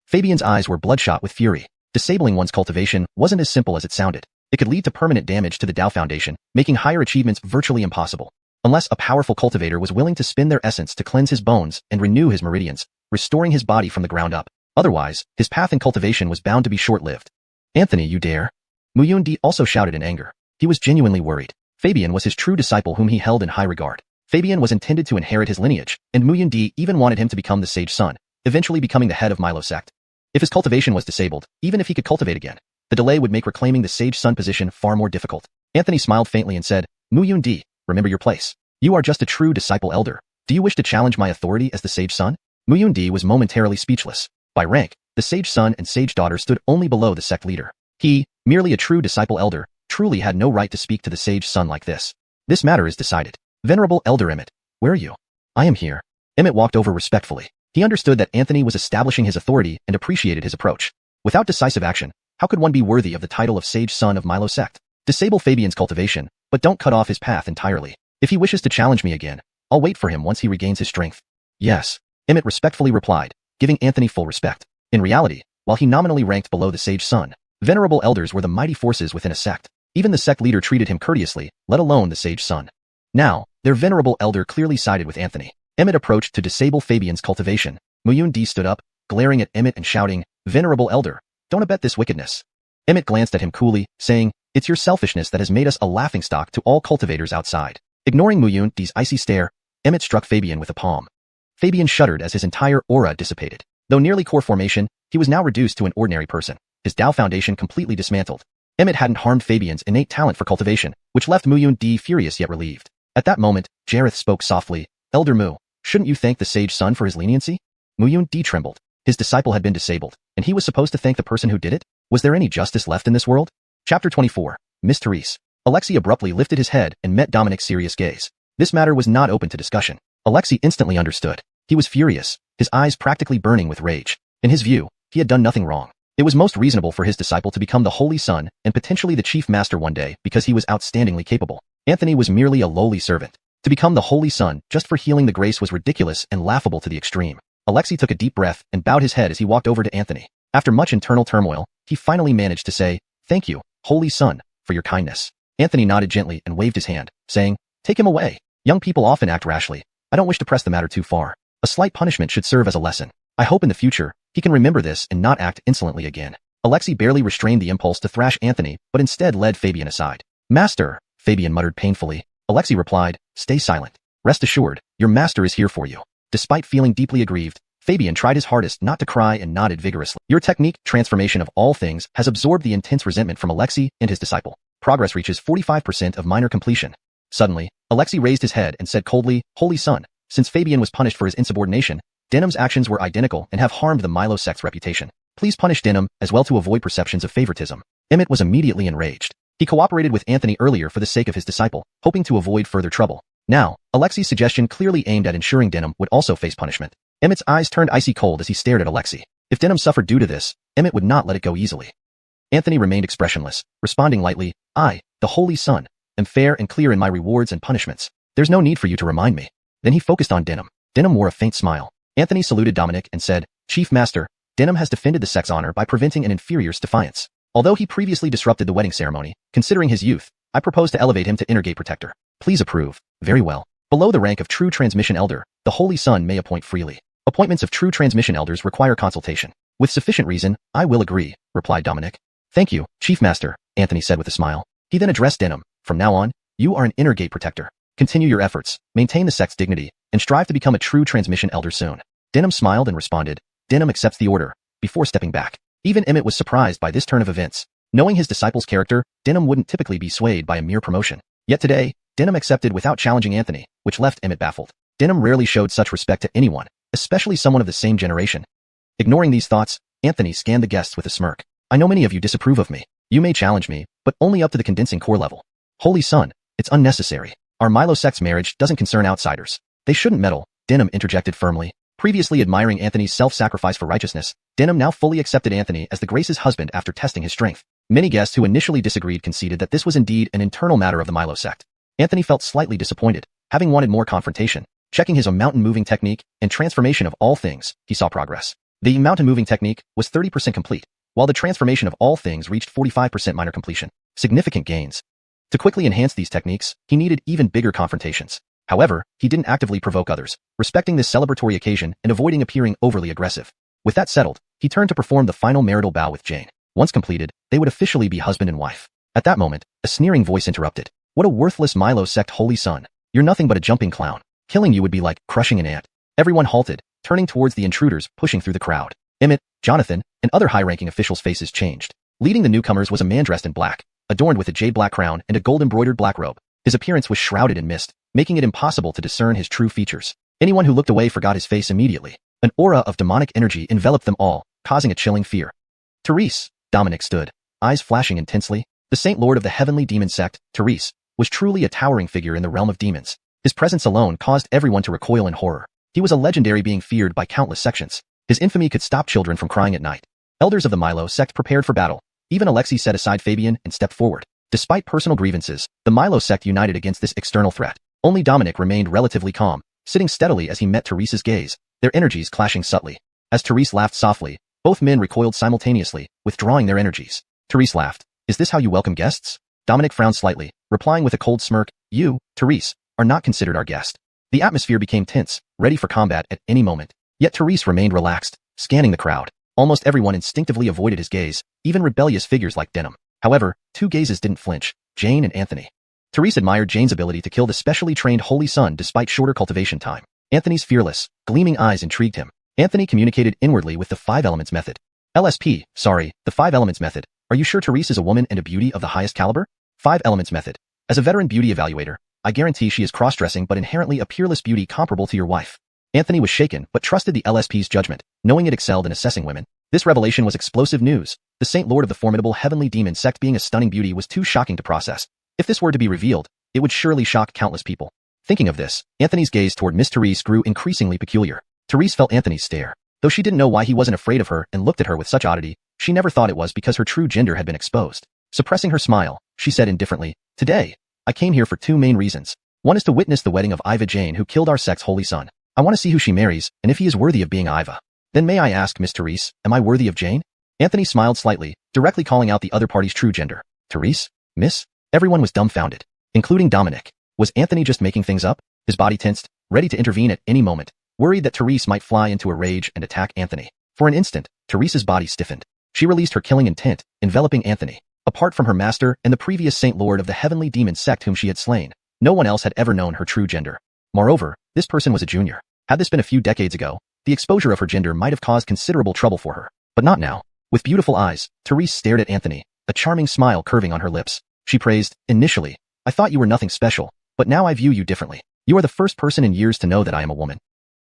Fabian's eyes were bloodshot with fury. Disabling one's cultivation wasn't as simple as it sounded. It could lead to permanent damage to the Tao Foundation, making higher achievements virtually impossible. Unless a powerful cultivator was willing to spin their essence to cleanse his bones and renew his meridians, restoring his body from the ground up. Otherwise, his path in cultivation was bound to be short-lived. "Anthony, you dare?" Muyundi also shouted in anger. He was genuinely worried. Fabian was his true disciple whom he held in high regard. Fabian was intended to inherit his lineage, and Muyundi even wanted him to become the sage son, eventually becoming the head of Milo sect. If his cultivation was disabled, even if he could cultivate again, the delay would make reclaiming the sage son position far more difficult. Anthony smiled faintly and said, "Muyundi, remember your place. You are just a true disciple elder. Do you wish to challenge my authority as the sage son?" Muyundi was momentarily speechless. By rank, the sage son and sage daughter stood only below the sect leader. He, merely a true disciple elder, truly had no right to speak to the sage son like this. "This matter is decided. Venerable Elder Emmett, where are you?" "I am here." Emmett walked over respectfully. He understood that Anthony was establishing his authority and appreciated his approach. Without decisive action, how could one be worthy of the title of sage son of Milo sect? Disable Fabian's cultivation, but don't cut off his path entirely. If he wishes to challenge me again, I'll wait for him once he regains his strength. "Yes," Emmett respectfully replied, giving Anthony full respect. In reality, while he nominally ranked below the sage son, venerable elders were the mighty forces within a sect. Even the sect leader treated him courteously, let alone the sage son. Now, their venerable elder clearly sided with Anthony. Emmett approached to disable Fabian's cultivation. Muyundi stood up, glaring at Emmett and shouting, "Venerable elder, don't abet this wickedness." Emmett glanced at him coolly, saying, "It's your selfishness that has made us a laughingstock to all cultivators outside." Ignoring Muyundi's icy stare, Emmett struck Fabian with a palm. Fabian shuddered as his entire aura dissipated. Though nearly core formation, he was now reduced to an ordinary person, his Tao Foundation completely dismantled. Emmett hadn't harmed Fabian's innate talent for cultivation, which left Muyundi furious yet relieved. At that moment, Jareth spoke softly, "Elder Mu, shouldn't you thank the sage son for his leniency?" Muyundi trembled. His disciple had been disabled, and he was supposed to thank the person who did it? Was there any justice left in this world? Chapter 24. Miss Therese. Alexei abruptly lifted his head and met Dominic's serious gaze. This matter was not open to discussion. Alexei instantly understood. He was furious, his eyes practically burning with rage. In his view, he had done nothing wrong. It was most reasonable for his disciple to become the holy son and potentially the chief master one day because he was outstandingly capable. Anthony was merely a lowly servant. To become the holy son just for healing the grace was ridiculous and laughable to the extreme. Alexei took a deep breath and bowed his head as he walked over to Anthony. After much internal turmoil, he finally managed to say, "Thank you, holy son, for your kindness." Anthony nodded gently and waved his hand, saying, "Take him away. Young people often act rashly. I don't wish to press the matter too far. A slight punishment should serve as a lesson. I hope in the future, he can remember this and not act insolently again." Alexei barely restrained the impulse to thrash Anthony, but instead led Fabian aside. "Master," Fabian muttered painfully. Alexei replied, "Stay silent. Rest assured, your master is here for you." Despite feeling deeply aggrieved, Fabian tried his hardest not to cry and nodded vigorously. "Your technique, transformation of all things, has absorbed the intense resentment from Alexei and his disciple. Progress reaches 45% of minor completion." Suddenly, Alexei raised his head and said coldly, "Holy son, since Fabian was punished for his insubordination, Denham's actions were identical and have harmed the Milo sect's reputation. Please punish Denham as well to avoid perceptions of favoritism." Emmett was immediately enraged. He cooperated with Anthony earlier for the sake of his disciple, hoping to avoid further trouble. Now, Alexei's suggestion clearly aimed at ensuring Denham would also face punishment. Emmett's eyes turned icy cold as he stared at Alexei. If Denham suffered due to this, Emmett would not let it go easily. Anthony remained expressionless, responding lightly, I, the Holy Son, am fair and clear in my rewards and punishments. There's no need for you to remind me. Then he focused on Denham. Denham wore a faint smile. Anthony saluted Dominic and said, Chief Master, Denham has defended the sect's honor by preventing an inferior's defiance. Although he previously disrupted the wedding ceremony, considering his youth, I propose to elevate him to Inner Gate Protector. Please approve. Very well. Below the rank of True Transmission Elder, the Holy Son may appoint freely. Appointments of True Transmission Elders require consultation. With sufficient reason, I will agree, replied Dominic. Thank you, Chief Master, Anthony said with a smile. He then addressed Denham. From now on, you are an Inner Gate Protector. Continue your efforts, maintain the sect's dignity, and strive to become a True Transmission Elder soon. Denham smiled and responded, Denham accepts the order, before stepping back. Even Emmett was surprised by this turn of events. Knowing his disciple's character, Denham wouldn't typically be swayed by a mere promotion. Yet today, Denham accepted without challenging Anthony, which left Emmett baffled. Denham rarely showed such respect to anyone, especially someone of the same generation. Ignoring these thoughts, Anthony scanned the guests with a smirk. I know many of you disapprove of me. You may challenge me, but only up to the condensing core level. Holy Son, it's unnecessary. Our Milo sect's marriage doesn't concern outsiders. They shouldn't meddle, Denham interjected firmly. Previously admiring Anthony's self-sacrifice for righteousness, Denham now fully accepted Anthony as the Grace's husband after testing his strength. Many guests who initially disagreed conceded that this was indeed an internal matter of the Milo sect. Anthony felt slightly disappointed, having wanted more confrontation. Checking his mountain-moving technique and transformation of all things, he saw progress. The mountain-moving technique was 30% complete, while the transformation of all things reached 45% minor completion. Significant gains. To quickly enhance these techniques, he needed even bigger confrontations. However, he didn't actively provoke others, respecting this celebratory occasion and avoiding appearing overly aggressive. With that settled, he turned to perform the final marital vow with Jane. Once completed, they would officially be husband and wife. At that moment, a sneering voice interrupted. What a worthless Milo sect Holy Son. You're nothing but a jumping clown. Killing you would be like crushing an ant. Everyone halted, turning towards the intruders pushing through the crowd. Emmett, Jonathan, and other high-ranking officials' faces changed. Leading the newcomers was a man dressed in black, adorned with a jade black crown and a gold-embroidered black robe. His appearance was shrouded in mist, making it impossible to discern his true features. Anyone who looked away forgot his face immediately. An aura of demonic energy enveloped them all, causing a chilling fear. Therese, Dominic stood, eyes flashing intensely. The Saint Lord of the heavenly demon sect, Therese, was truly a towering figure in the realm of demons. His presence alone caused everyone to recoil in horror. He was a legendary being feared by countless sections. His infamy could stop children from crying at night. Elders of the Milo sect prepared for battle. Even Alexei set aside Fabian and stepped forward. Despite personal grievances, the Milo sect united against this external threat. Only Dominic remained relatively calm, sitting steadily as he met Therese's gaze, their energies clashing subtly. As Therese laughed softly, both men recoiled simultaneously, withdrawing their energies. Therese laughed. Is this how you welcome guests? Dominic frowned slightly, replying with a cold smirk, You, Therese, are not considered our guest. The atmosphere became tense, ready for combat at any moment. Yet Therese remained relaxed, scanning the crowd. Almost everyone instinctively avoided his gaze, even rebellious figures like Denham. However, two gazes didn't flinch, Jane and Anthony. Therese admired Jane's ability to kill the specially trained Holy Son despite shorter cultivation time. Anthony's fearless, gleaming eyes intrigued him. Anthony communicated inwardly with the 5 Elements method. The 5 Elements method. Are you sure Therese is a woman and a beauty of the highest caliber? 5 Elements method. As a veteran beauty evaluator, I guarantee she is cross-dressing but inherently a peerless beauty comparable to your wife. Anthony was shaken but trusted the LSP's judgment, knowing it excelled in assessing women. This revelation was explosive news. The Saint Lord of the formidable heavenly demon sect being a stunning beauty was too shocking to process. If this were to be revealed, it would surely shock countless people. Thinking of this, Anthony's gaze toward Miss Therese grew increasingly peculiar. Therese felt Anthony's stare. Though she didn't know why he wasn't afraid of her and looked at her with such oddity, she never thought it was because her true gender had been exposed. Suppressing her smile, she said indifferently, Today, I came here for 2 main reasons. One is to witness the wedding of Iva Jane who killed our sect's Holy Son. I want to see who she marries, and if he is worthy of being Iva. Then may I ask Miss Therese, am I worthy of Jane? Anthony smiled slightly, directly calling out the other party's true gender. Therese? Miss? Everyone was dumbfounded, including Dominic. Was Anthony just making things up? His body tensed, ready to intervene at any moment, worried that Therese might fly into a rage and attack Anthony. For an instant, Therese's body stiffened. She released her killing intent, enveloping Anthony. Apart from her master and the previous Saint Lord of the heavenly demon sect whom she had slain, no one else had ever known her true gender. Moreover, this person was a junior. Had this been a few decades ago, the exposure of her gender might have caused considerable trouble for her. But not now. With beautiful eyes, Therese stared at Anthony, a charming smile curving on her lips. She praised, Initially, I thought you were nothing special, but now I view you differently. You are the first person in years to know that I am a woman.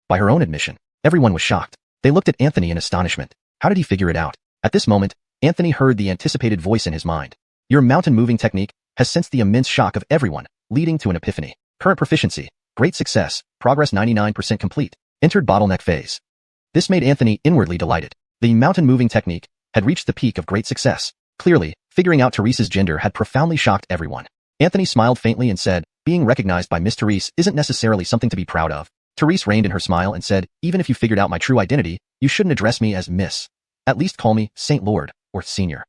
By her own admission, everyone was shocked. They looked at Anthony in astonishment. How did he figure it out? At this moment, Anthony heard the anticipated voice in his mind. Your mountain-moving technique has sensed the immense shock of everyone, leading to an epiphany. Current proficiency. Great success. Progress 99% complete. Entered bottleneck phase. This made Anthony inwardly delighted. The mountain-moving technique had reached the peak of great success. Clearly, figuring out Therese's gender had profoundly shocked everyone. Anthony smiled faintly and said, being recognized by Miss Therese isn't necessarily something to be proud of. Therese reined in her smile and said, even if you figured out my true identity, you shouldn't address me as Miss. At least call me Saint Lord or Senior.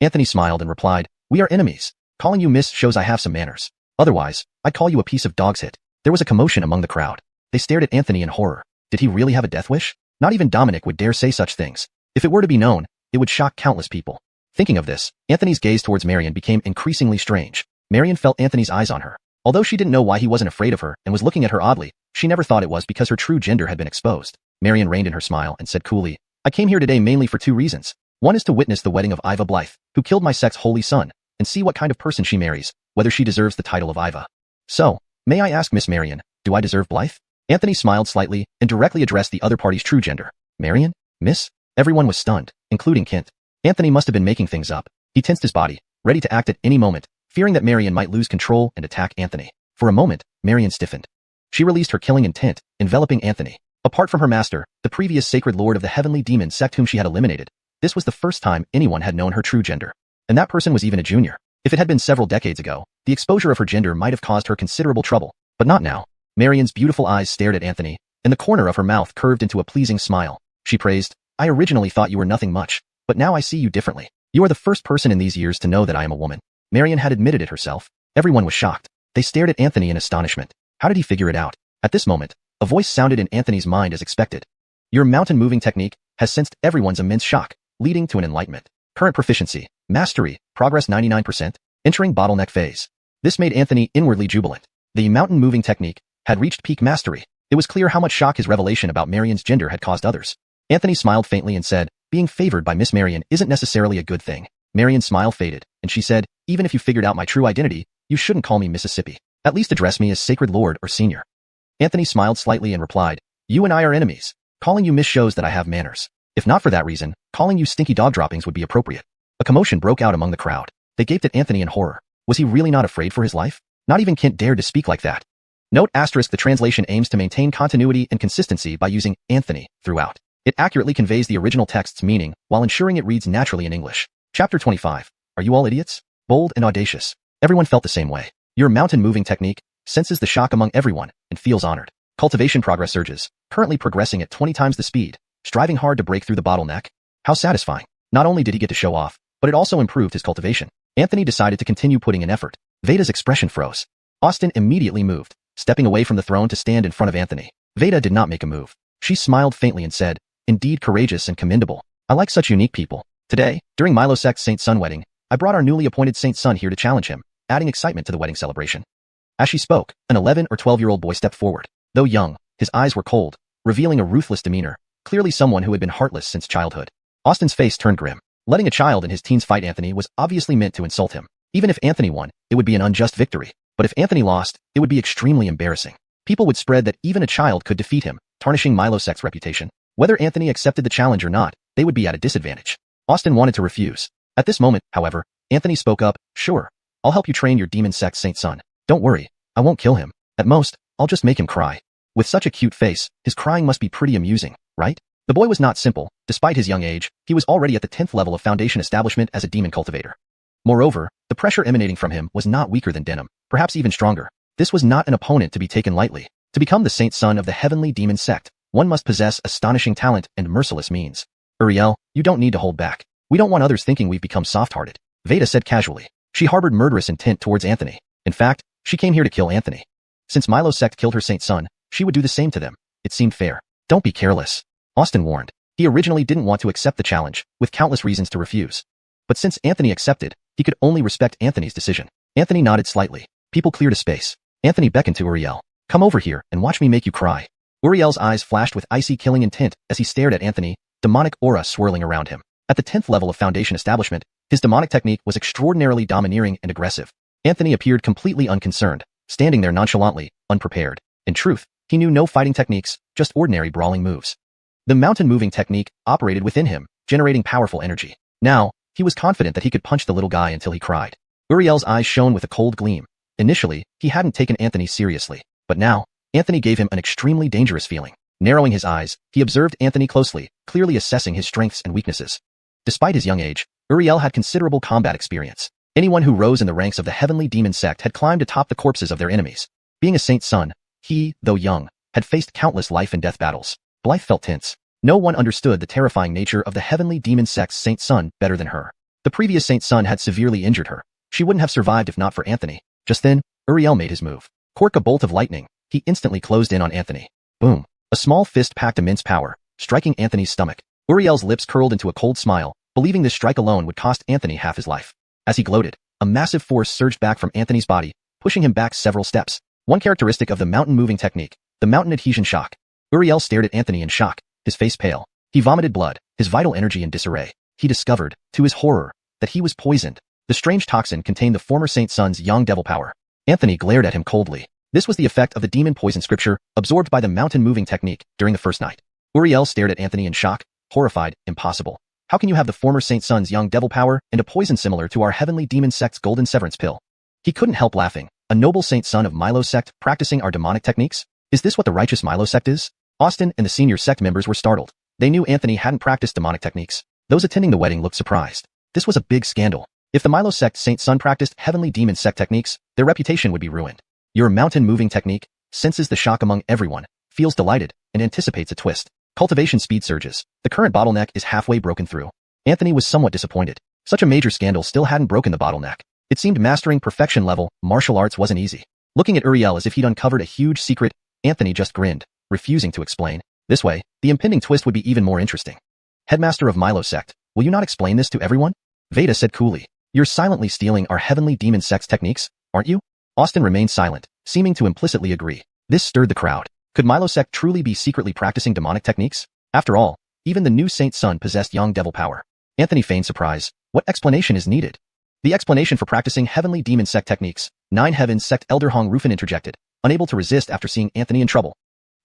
Anthony smiled and replied, we are enemies. Calling you Miss shows I have some manners. Otherwise, I'd call you a piece of dog's hit. There was a commotion among the crowd. They stared at Anthony in horror. Did he really have a death wish? Not even Dominic would dare say such things. If it were to be known, it would shock countless people. Thinking of this, Anthony's gaze towards Marion became increasingly strange. Marion felt Anthony's eyes on her. Although she didn't know why he wasn't afraid of her and was looking at her oddly, she never thought it was because her true gender had been exposed. Marion reined in her smile and said coolly, I came here today mainly for two reasons. One is to witness the wedding of Iva Blythe, who killed my sect's holy son, and see what kind of person she marries, whether she deserves the title of Iva. So, may I ask Miss Marion, do I deserve Blythe? Anthony smiled slightly and directly addressed the other party's true gender. Marion? Miss? Everyone was stunned, including Kent. Anthony must have been making things up. He tensed his body, ready to act at any moment, fearing that Marion might lose control and attack Anthony. For a moment, Marion stiffened. She released her killing intent, enveloping Anthony. Apart from her master, the previous sacred lord of the heavenly demon sect whom she had eliminated, this was the first time anyone had known her true gender. And that person was even a junior. If it had been several decades ago, the exposure of her gender might have caused her considerable trouble, but not now. Marion's beautiful eyes stared at Anthony, and the corner of her mouth curved into a pleasing smile. She praised, I originally thought you were nothing much, but now I see you differently. You are the first person in these years to know that I am a woman. Marion had admitted it herself. Everyone was shocked. They stared at Anthony in astonishment. How did he figure it out? At this moment, a voice sounded in Anthony's mind as expected. Your mountain-moving technique has sensed everyone's immense shock, leading to an enlightenment. Current proficiency, mastery, progress 99%, entering bottleneck phase. This made Anthony inwardly jubilant. The mountain-moving technique had reached peak mastery. It was clear how much shock his revelation about Marion's gender had caused others. Anthony smiled faintly and said, being favored by Miss Marion isn't necessarily a good thing. Marion's smile faded, and she said, even if you figured out my true identity, you shouldn't call me Mississippi. At least address me as Sacred Lord or Senior. Anthony smiled slightly and replied, you and I are enemies. Calling you Miss shows that I have manners. If not for that reason, calling you stinky dog droppings would be appropriate. A commotion broke out among the crowd. They gaped at Anthony in horror. Was he really not afraid for his life? Not even Kent dared to speak like that. Note asterisk the translation aims to maintain continuity and consistency by using Anthony throughout. It accurately conveys the original text's meaning while ensuring it reads naturally in English. Chapter 25. Are you all idiots? Bold and audacious. Everyone felt the same way. Your mountain-moving technique senses the shock among everyone and feels honored. Cultivation progress surges, currently progressing at 20 times the speed, striving hard to break through the bottleneck. How satisfying. Not only did he get to show off, but it also improved his cultivation. Anthony decided to continue putting in effort. Veda's expression froze. Austin immediately moved, stepping away from the throne to stand in front of Anthony. Veda did not make a move. She smiled faintly and said, indeed courageous and commendable. I like such unique people. Today, during Milo's sect's Saint Son wedding, I brought our newly appointed Saint Son here to challenge him, adding excitement to the wedding celebration. As she spoke, an 11 or 12-year-old boy stepped forward. Though young, his eyes were cold, revealing a ruthless demeanor, clearly someone who had been heartless since childhood. Austin's face turned grim. Letting a child in his teens fight Anthony was obviously meant to insult him. Even if Anthony won, it would be an unjust victory. But if Anthony lost, it would be extremely embarrassing. People would spread that even a child could defeat him, tarnishing Milo sect's reputation. Whether Anthony accepted the challenge or not, they would be at a disadvantage. Austin wanted to refuse. At this moment, however, Anthony spoke up, sure, I'll help you train your demon sect Saint Son. Don't worry, I won't kill him. At most, I'll just make him cry. With such a cute face, his crying must be pretty amusing, right? The boy was not simple. Despite his young age, he was already at the 10th level of foundation establishment as a demon cultivator. Moreover, the pressure emanating from him was not weaker than Denim, perhaps even stronger. This was not an opponent to be taken lightly. To become the Saint Son of the heavenly demon sect, one must possess astonishing talent and merciless means. Uriel, you don't need to hold back. We don't want others thinking we've become soft-hearted. Veda said casually. She harbored murderous intent towards Anthony. In fact, she came here to kill Anthony. Since Milo's sect killed her Saint Son, she would do the same to them. It seemed fair. Don't be careless. Austin warned. He originally didn't want to accept the challenge, with countless reasons to refuse. But since Anthony accepted, he could only respect Anthony's decision. Anthony nodded slightly. People cleared a space. Anthony beckoned to Uriel. Come over here and watch me make you cry. Uriel's eyes flashed with icy killing intent as he stared at Anthony, demonic aura swirling around him. At the 10th level of foundation establishment, his demonic technique was extraordinarily domineering and aggressive. Anthony appeared completely unconcerned, standing there nonchalantly, unprepared. In truth, he knew no fighting techniques, just ordinary brawling moves. The mountain-moving technique operated within him, generating powerful energy. Now, He was confident that he could punch the little guy until he cried. Uriel's eyes shone with a cold gleam. Initially, he hadn't taken Anthony seriously, but now, Anthony gave him an extremely dangerous feeling. Narrowing his eyes, he observed Anthony closely, clearly assessing his strengths and weaknesses. Despite his young age, Uriel had considerable combat experience. Anyone who rose in the ranks of the heavenly demon sect had climbed atop the corpses of their enemies. Being a saint's son, he, though young, had faced countless life and death battles. Blythe felt tense. No one understood the terrifying nature of the heavenly demon sect's saint's son better than her. The previous saint's son had severely injured her. She wouldn't have survived if not for Anthony. Just then, Uriel made his move. Cork a bolt of lightning, he instantly closed in on Anthony. Boom. A small fist packed immense power, striking Anthony's stomach. Uriel's lips curled into a cold smile, believing this strike alone would cost Anthony half his life. As he gloated, a massive force surged back from Anthony's body, pushing him back several steps. One characteristic of the mountain-moving technique, the mountain adhesion shock. Uriel stared at Anthony in shock, his face pale. He vomited blood, his vital energy in disarray. He discovered, to his horror, that he was poisoned. The strange toxin contained the former saint's son's young devil power. Anthony glared at him coldly. This was the effect of the demon poison scripture, absorbed by the mountain-moving technique during the first night. Uriel stared at Anthony in shock, horrified. Impossible. How can you have the former saint's son's young devil power and a poison similar to our heavenly demon sect's golden severance pill? He couldn't help laughing. A noble saint's son of Milo's sect practicing our demonic techniques? Is this what the righteous Milo sect is? Austin and the senior sect members were startled. They knew Anthony hadn't practiced demonic techniques. Those attending the wedding looked surprised. This was a big scandal. If the Milo sect saint's son practiced heavenly demon sect techniques, their reputation would be ruined. Your mountain-moving technique senses the shock among everyone, feels delighted, and anticipates a twist. Cultivation speed surges. The current bottleneck is halfway broken through. Anthony was somewhat disappointed. Such a major scandal still hadn't broken the bottleneck. It seemed mastering perfection level martial arts wasn't easy. Looking at Uriel as if he'd uncovered a huge secret, Anthony just grinned, refusing to explain. This way, the impending twist would be even more interesting. Headmaster of Milo sect, will you not explain this to everyone? Veda said coolly. You're silently stealing our heavenly demon sect's techniques, aren't you? Austin remained silent, seeming to implicitly agree. This stirred the crowd. Could Milo sect truly be secretly practicing demonic techniques? After all, even the new saint's son possessed young devil power. Anthony feigned surprise. What explanation is needed? The explanation for practicing heavenly demon sect techniques, Nine Heavens sect elder Hong Rufin interjected, unable to resist after seeing Anthony in trouble.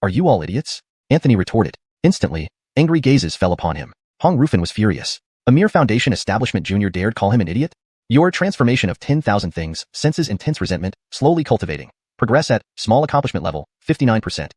Are you all idiots? Anthony retorted. Instantly, angry gazes fell upon him. Hong Rufin was furious. A mere Foundation Establishment junior dared call him an idiot? Your transformation of 10,000 things senses intense resentment, slowly cultivating. Progress at small accomplishment level, 59%.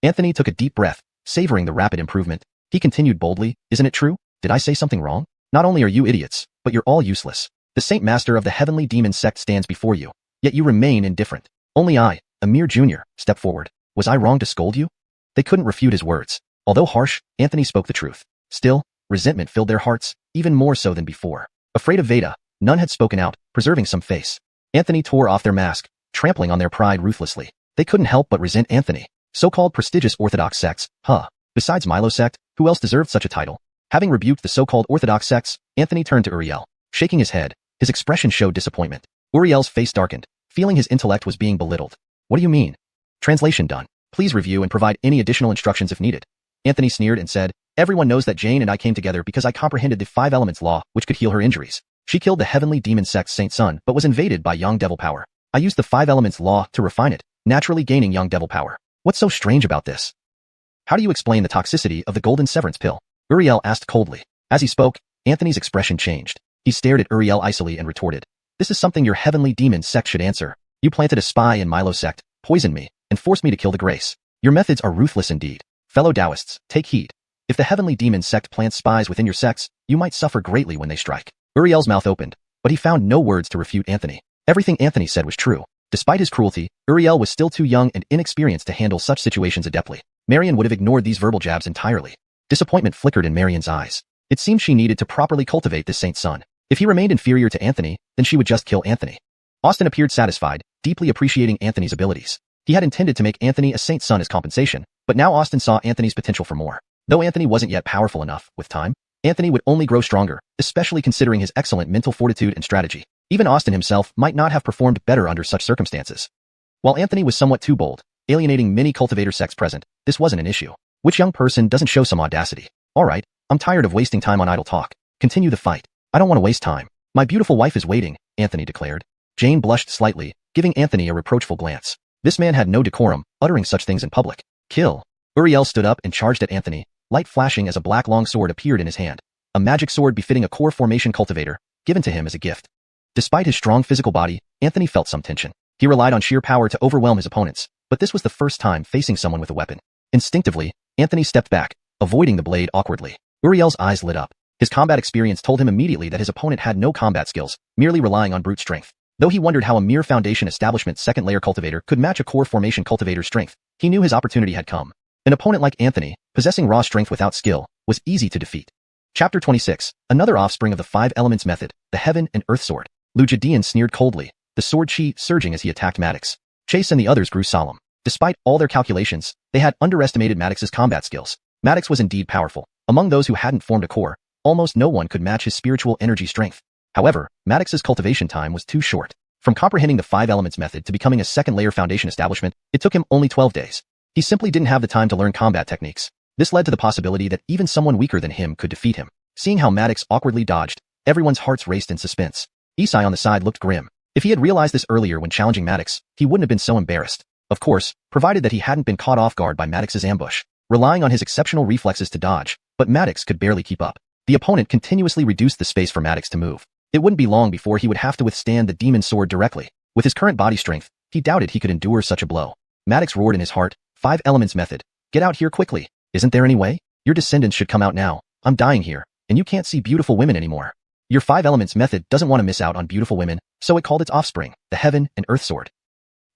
Anthony took a deep breath, savoring the rapid improvement. He continued boldly, isn't it true? Did I say something wrong? Not only are you idiots, but you're all useless. The Saint Master of the Heavenly Demon Sect stands before you, yet you remain indifferent. Only I, a mere junior, step forward. Was I wrong to scold you? They couldn't refute his words. Although harsh, Anthony spoke the truth. Still, resentment filled their hearts, even more so than before. Afraid of Veda, none had spoken out, preserving some face. Anthony tore off their mask, trampling on their pride ruthlessly. They couldn't help but resent Anthony. So-called prestigious Orthodox sects, Besides Milo sect, who else deserved such a title? Having rebuked the so-called Orthodox sects, Anthony turned to Uriel. Shaking his head, his expression showed disappointment. Uriel's face darkened, feeling his intellect was being belittled. What do you mean? Translation done. Please review and provide any additional instructions if needed. Anthony sneered and said, everyone knows that Jane and I came together because I comprehended the 5 elements law which could heal her injuries. She killed the heavenly demon sect's Saint Son but was invaded by young devil power. I used the 5 elements law to refine it, naturally gaining young devil power. What's so strange about this? How do you explain the toxicity of the golden severance pill? Uriel asked coldly. As he spoke, Anthony's expression changed. He stared at Uriel icily and retorted. This is something your heavenly demon sect should answer. You planted a spy in Milo sect, poisoned me, and forced me to kill the Grace. Your methods are ruthless indeed. Fellow Taoists, take heed. If the heavenly demon sect plants spies within your sects, you might suffer greatly when they strike. Uriel's mouth opened, but he found no words to refute Anthony. Everything Anthony said was true. Despite his cruelty, Uriel was still too young and inexperienced to handle such situations adeptly. Marian would have ignored these verbal jabs entirely. Disappointment flickered in Marian's eyes. It seemed she needed to properly cultivate this saint's son. If he remained inferior to Anthony, then she would just kill Anthony. Austin appeared satisfied, deeply appreciating Anthony's abilities. He had intended to make Anthony a saint's son as compensation, but now Austin saw Anthony's potential for more. Though Anthony wasn't yet powerful enough, with time, Anthony would only grow stronger, especially considering his excellent mental fortitude and strategy. Even Austin himself might not have performed better under such circumstances. While Anthony was somewhat too bold, alienating many cultivator sects present, this wasn't an issue. Which young person doesn't show some audacity? Alright, I'm tired of wasting time on idle talk. Continue the fight. I don't want to waste time. My beautiful wife is waiting, Anthony declared. Jane blushed slightly, giving Anthony a reproachful glance. This man had no decorum, uttering such things in public. Kill. Uriel stood up and charged at Anthony, light flashing as a black long sword appeared in his hand. a magic sword befitting a core formation cultivator, given to him as a gift. Despite his strong physical body, Anthony felt some tension. He relied on sheer power to overwhelm his opponents, but this was the first time facing someone with a weapon. Instinctively, Anthony stepped back, avoiding the blade awkwardly. Uriel's eyes lit up. His combat experience told him immediately that his opponent had no combat skills, merely relying on brute strength. Though he wondered how a mere foundation establishment second-layer cultivator could match a core formation cultivator's strength, he knew his opportunity had come. An opponent like Anthony, possessing raw strength without skill, was easy to defeat. Chapter 26, another offspring of the 5 elements method, the Heaven and Earth Sword. Lugidian sneered coldly, the sword chi surging as he attacked Maddox. Chase and the others grew solemn. Despite all their calculations, they had underestimated Maddox's combat skills. Maddox was indeed powerful. Among those who hadn't formed a core, almost no one could match his spiritual energy strength. However, Maddox's cultivation time was too short. From comprehending the 5 elements method to becoming a second-layer foundation establishment, it took him only 12 days. He simply didn't have the time to learn combat techniques. This led to the possibility that even someone weaker than him could defeat him. Seeing how Maddox awkwardly dodged, everyone's hearts raced in suspense. Isai on the side looked grim. If he had realized this earlier when challenging Maddox, he wouldn't have been so embarrassed. Of course, provided that he hadn't been caught off guard by Maddox's ambush. Relying on his exceptional reflexes to dodge, but Maddox could barely keep up. The opponent continuously reduced the space for Maddox to move. It wouldn't be long before he would have to withstand the demon sword directly. With his current body strength, he doubted he could endure such a blow. Maddox roared in his heart, 5 elements method. Get out here quickly. Isn't there any way? Your descendants should come out now. I'm dying here, and you can't see beautiful women anymore. Your 5 elements method doesn't want to miss out on beautiful women, so it called its offspring, the Heaven and Earth Sword.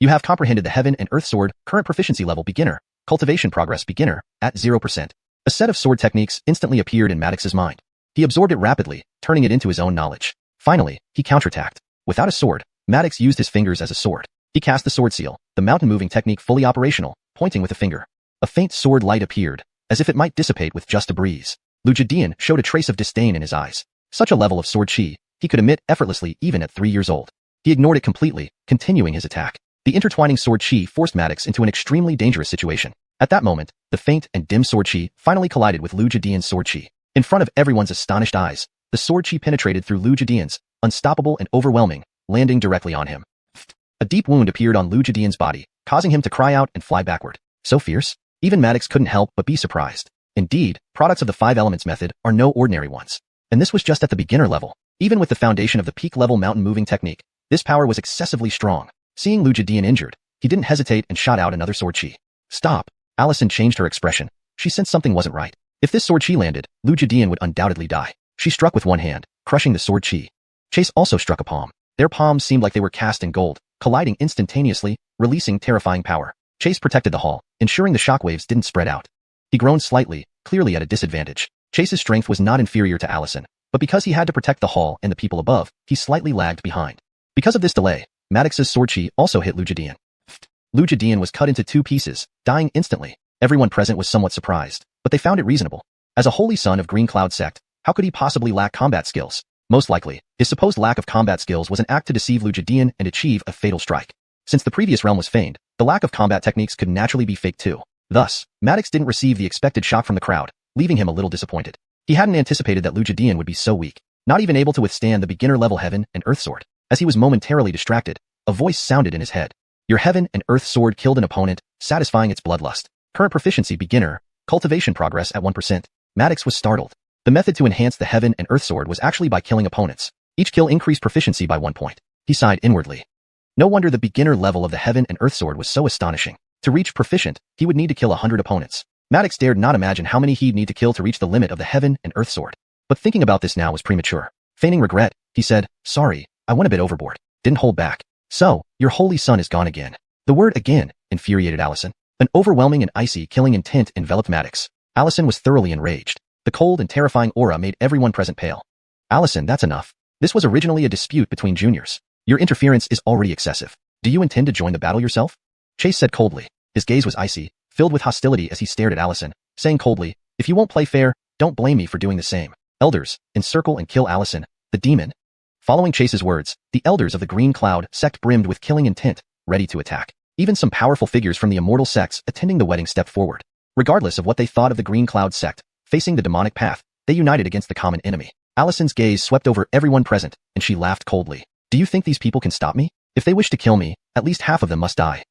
You have comprehended the Heaven and Earth Sword, current proficiency level beginner, cultivation progress beginner, at 0%. A set of sword techniques instantly appeared in Maddox's mind. He absorbed it rapidly, turning it into his own knowledge. Finally, he counterattacked. Without a sword, Maddox used his fingers as a sword. He cast the sword seal, the mountain moving technique fully operational, pointing with a finger. A faint sword light appeared, as if it might dissipate with just a breeze. Lugidian showed a trace of disdain in his eyes. Such a level of sword chi, he could emit effortlessly even at 3 years old. He ignored it completely, continuing his attack. The intertwining sword chi forced Maddox into an extremely dangerous situation. At that moment, the faint and dim sword chi finally collided with Lugidian's sword chi. In front of everyone's astonished eyes, the sword chi penetrated through Lugidian's, unstoppable and overwhelming, landing directly on him. A deep wound appeared on Lugidian's body, causing him to cry out and fly backward. So fierce? Even Maddox couldn't help but be surprised. Indeed, products of the 5 elements method are no ordinary ones. And this was just at the beginner level. Even with the foundation of the peak level mountain moving technique, this power was excessively strong. Seeing Lugidian injured, he didn't hesitate and shot out another sword chi. Stop. Allison changed her expression. She sensed something wasn't right. If this sword chi landed, Lugidian would undoubtedly die. She struck with one hand, crushing the sword chi. Chase also struck a palm. Their palms seemed like they were cast in gold, colliding instantaneously, releasing terrifying power. Chase protected the hall, ensuring the shockwaves didn't spread out. He groaned slightly, clearly at a disadvantage. Chase's strength was not inferior to Allison, but because he had to protect the hall and the people above, he slightly lagged behind. Because of this delay, Maddox's sword chi also hit Lugidian. Lugidian was cut into 2 pieces, dying instantly. Everyone present was somewhat surprised, but they found it reasonable. As a holy son of Green Cloud sect, how could he possibly lack combat skills? Most likely, his supposed lack of combat skills was an act to deceive Lugidian and achieve a fatal strike. Since the previous realm was feigned, the lack of combat techniques could naturally be faked too. Thus, Maddox didn't receive the expected shock from the crowd, leaving him a little disappointed. He hadn't anticipated that Lugidian would be so weak, not even able to withstand the beginner-level Heaven and Earth Sword. As he was momentarily distracted, a voice sounded in his head. Your Heaven and Earth Sword killed an opponent, satisfying its bloodlust. Current proficiency beginner, cultivation progress at 1%. Maddox was startled. The method to enhance the Heaven and Earth Sword was actually by killing opponents. Each kill increased proficiency by 1 point. He sighed inwardly. No wonder the beginner level of the Heaven and Earth Sword was so astonishing. To reach proficient, he would need to kill 100 opponents. Maddox dared not imagine how many he'd need to kill to reach the limit of the Heaven and Earth Sword. But thinking about this now was premature. Feigning regret, he said, sorry, I went a bit overboard. Didn't hold back. So, your holy son is gone again. The word again infuriated Allison. An overwhelming and icy killing intent enveloped Maddox. Allison was thoroughly enraged. The cold and terrifying aura made everyone present pale. Allison, that's enough. This was originally a dispute between juniors. Your interference is already excessive. Do you intend to join the battle yourself? Chase said coldly. His gaze was icy, filled with hostility as he stared at Allison, saying coldly, if you won't play fair, don't blame me for doing the same. Elders, encircle and kill Allison, the demon. Following Chase's words, the elders of the Green Cloud sect brimmed with killing intent, ready to attack. Even some powerful figures from the immortal sects attending the wedding stepped forward. Regardless of what they thought of the Green Cloud sect, facing the demonic path, they united against the common enemy. Allison's gaze swept over everyone present, and she laughed coldly. Do you think these people can stop me? If they wish to kill me, at least half of them must die.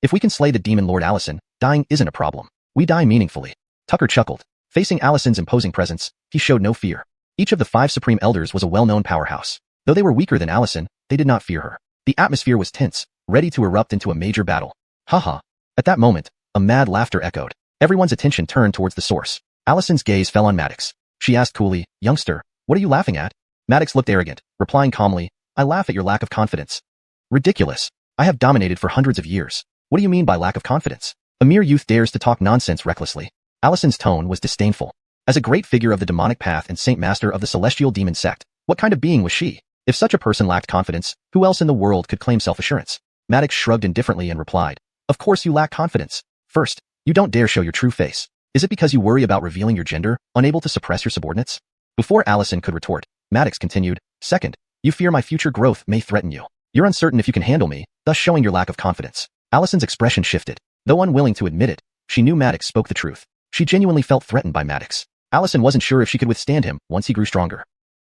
If we can slay the demon Lord Allison, dying isn't a problem. We die meaningfully. Tucker chuckled. Facing Allison's imposing presence, he showed no fear. Each of the 5 supreme elders was a well-known powerhouse. Though they were weaker than Allison, they did not fear her. The atmosphere was tense, ready to erupt into a major battle. Haha. At that moment, a mad laughter echoed. Everyone's attention turned towards the source. Allison's gaze fell on Maddox. She asked coolly, "Youngster, what are you laughing at?" Maddox looked arrogant, replying calmly, "I laugh at your lack of confidence." "Ridiculous. I have dominated for hundreds of years. What do you mean by lack of confidence? A mere youth dares to talk nonsense recklessly." Allison's tone was disdainful. As a great figure of the demonic path and saint master of the celestial demon sect, what kind of being was she? If such a person lacked confidence, who else in the world could claim self-assurance? Maddox shrugged indifferently and replied, "Of course you lack confidence. First, you don't dare show your true face. Is it because you worry about revealing your gender, unable to suppress your subordinates?" Before Allison could retort, Maddox continued, "Second, you fear my future growth may threaten you. You're uncertain if you can handle me, thus showing your lack of confidence." Allison's expression shifted. Though unwilling to admit it, she knew Maddox spoke the truth. She genuinely felt threatened by Maddox. Allison wasn't sure if she could withstand him once he grew stronger.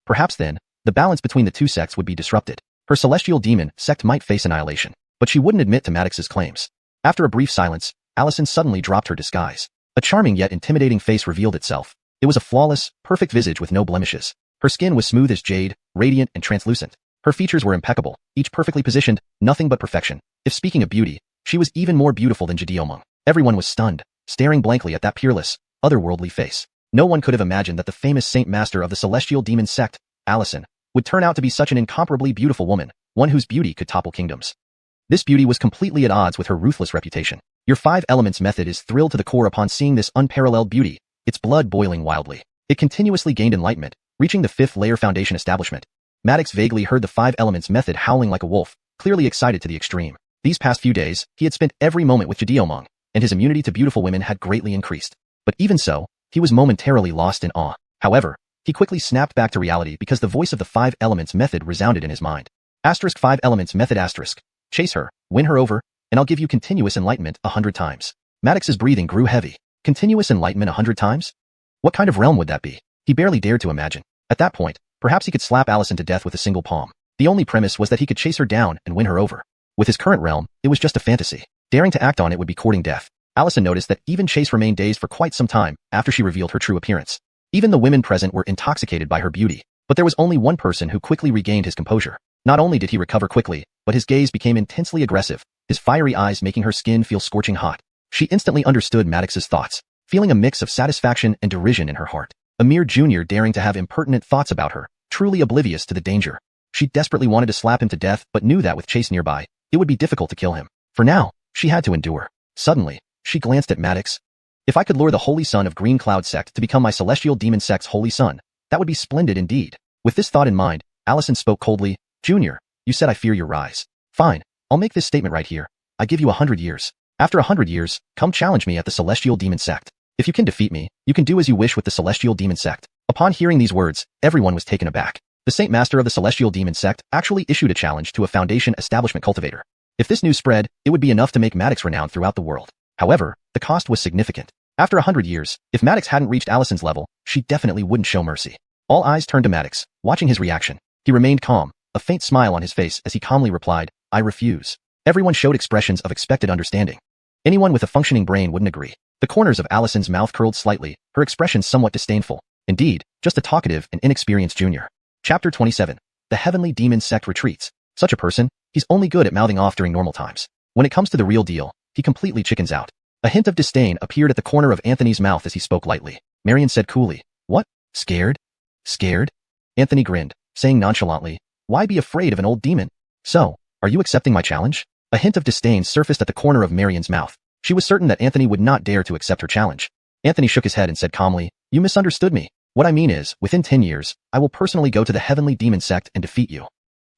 Perhaps then, the balance between the two sects would be disrupted. Her celestial demon sect might face annihilation, but she wouldn't admit to Maddox's claims. After a brief silence, Allison suddenly dropped her disguise. A charming yet intimidating face revealed itself. It was a flawless, perfect visage with no blemishes. Her skin was smooth as jade, radiant and translucent. Her features were impeccable, each perfectly positioned, nothing but perfection. If speaking of beauty, she was even more beautiful than Jidiomong. Everyone was stunned, staring blankly at that peerless, otherworldly face. No one could have imagined that the famous saint master of the celestial demon sect, Allison, would turn out to be such an incomparably beautiful woman, one whose beauty could topple kingdoms. This beauty was completely at odds with her ruthless reputation. Your 5 elements method is thrilled to the core upon seeing this unparalleled beauty, its blood boiling wildly. It continuously gained enlightenment, reaching the 5th layer foundation establishment. Maddox vaguely heard the 5 elements method howling like a wolf, clearly excited to the extreme. These past few days, he had spent every moment with Jidiomong, and his immunity to beautiful women had greatly increased. But even so, he was momentarily lost in awe. However, he quickly snapped back to reality because the voice of the 5 elements method resounded in his mind. Asterisk 5 elements method asterisk. Chase her, win her over, and I'll give you continuous enlightenment 100 times. Maddox's breathing grew heavy. Continuous enlightenment 100 times? What kind of realm would that be? He barely dared to imagine. At that point, perhaps he could slap Allison to death with a single palm. The only premise was that he could chase her down and win her over. With his current realm, it was just a fantasy. Daring to act on it would be courting death. Allison noticed that even Chase remained dazed for quite some time after she revealed her true appearance. Even the women present were intoxicated by her beauty. But there was only one person who quickly regained his composure. Not only did he recover quickly, but his gaze became intensely aggressive, his fiery eyes making her skin feel scorching hot. She instantly understood Maddox's thoughts, feeling a mix of satisfaction and derision in her heart. A mere junior daring to have impertinent thoughts about her, truly oblivious to the danger. She desperately wanted to slap him to death but knew that with Chase nearby, it would be difficult to kill him. For now, she had to endure. Suddenly, she glanced at Maddox. If I could lure the holy son of Green Cloud sect to become my celestial demon sect's holy son, that would be splendid indeed. With this thought in mind, Allison spoke coldly, "Junior, you said I fear your rise. Fine, I'll make this statement right here. I give you 100 years. After 100 years, come challenge me at the celestial demon sect. If you can defeat me, you can do as you wish with the celestial demon sect." Upon hearing these words, everyone was taken aback. The saint master of the celestial demon sect actually issued a challenge to a foundation establishment cultivator. If this news spread, it would be enough to make Maddox renowned throughout the world. However, the cost was significant. After 100 years, if Maddox hadn't reached Allison's level, she definitely wouldn't show mercy. All eyes turned to Maddox, watching his reaction. He remained calm, a faint smile on his face as he calmly replied, "I refuse." Everyone showed expressions of expected understanding. Anyone with a functioning brain wouldn't agree. The corners of Allison's mouth curled slightly, her expression somewhat disdainful. Indeed, just a talkative and inexperienced junior. Chapter 27. The Heavenly Demon Sect Retreats. Such a person, he's only good at mouthing off during normal times. When it comes to the real deal, he completely chickens out. A hint of disdain appeared at the corner of Anthony's mouth as he spoke lightly. Marion said coolly, "What? Scared? Scared?" Anthony grinned, saying nonchalantly, "Why be afraid of an old demon? So, are you accepting my challenge?" A hint of disdain surfaced at the corner of Marion's mouth. She was certain that Anthony would not dare to accept her challenge. Anthony shook his head and said calmly, "You misunderstood me. What I mean is, within 10 years, I will personally go to the Heavenly Demon Sect and defeat you."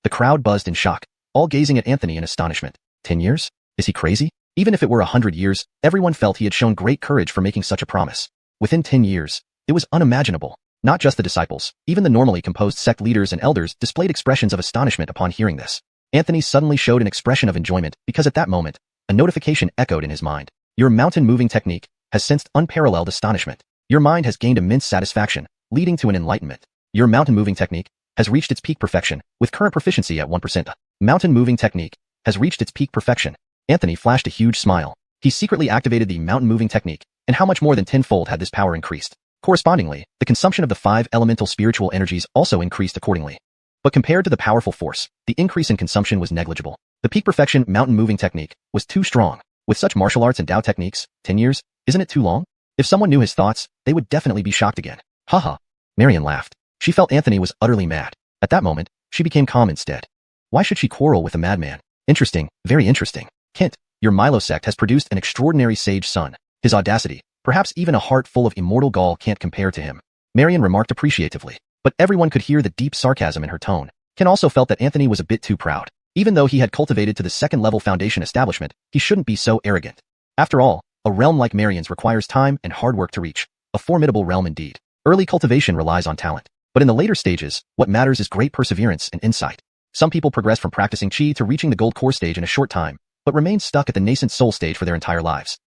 The crowd buzzed in shock, all gazing at Anthony in astonishment. 10 years? Is he crazy? Even if it were 100 years, everyone felt he had shown great courage for making such a promise. Within 10 years, it was unimaginable. Not just the disciples, even the normally composed sect leaders and elders displayed expressions of astonishment upon hearing this. Anthony suddenly showed an expression of enjoyment because at that moment, a notification echoed in his mind. Your mountain-moving technique has sensed unparalleled astonishment. Your mind has gained immense satisfaction, leading to an enlightenment. Your mountain-moving technique has reached its peak perfection, with current proficiency at 1%. Mountain-moving technique has reached its peak perfection. Anthony flashed a huge smile. He secretly activated the mountain-moving technique, and how much more than tenfold had this power increased. Correspondingly, the consumption of the 5 elemental spiritual energies also increased accordingly. But compared to the powerful force, the increase in consumption was negligible. The peak perfection mountain moving technique was too strong. With such martial arts and Tao techniques, 10 years, isn't it too long? If someone knew his thoughts, they would definitely be shocked again. Haha. Marian laughed. She felt Anthony was utterly mad. At that moment, she became calm instead. Why should she quarrel with a madman? Interesting, very interesting. Kent, your Milo sect has produced an extraordinary sage son. His audacity, perhaps even a heart full of immortal gall, can't compare to him. Marian remarked appreciatively, but everyone could hear the deep sarcasm in her tone. Ken also felt that Anthony was a bit too proud. Even though he had cultivated to the second-level foundation establishment, he shouldn't be so arrogant. After all, a realm like Marian's requires time and hard work to reach. A formidable realm indeed. Early cultivation relies on talent. But in the later stages, what matters is great perseverance and insight. Some people progress from practicing Qi to reaching the gold core stage in a short time, but remain stuck at the nascent soul stage for their entire lives.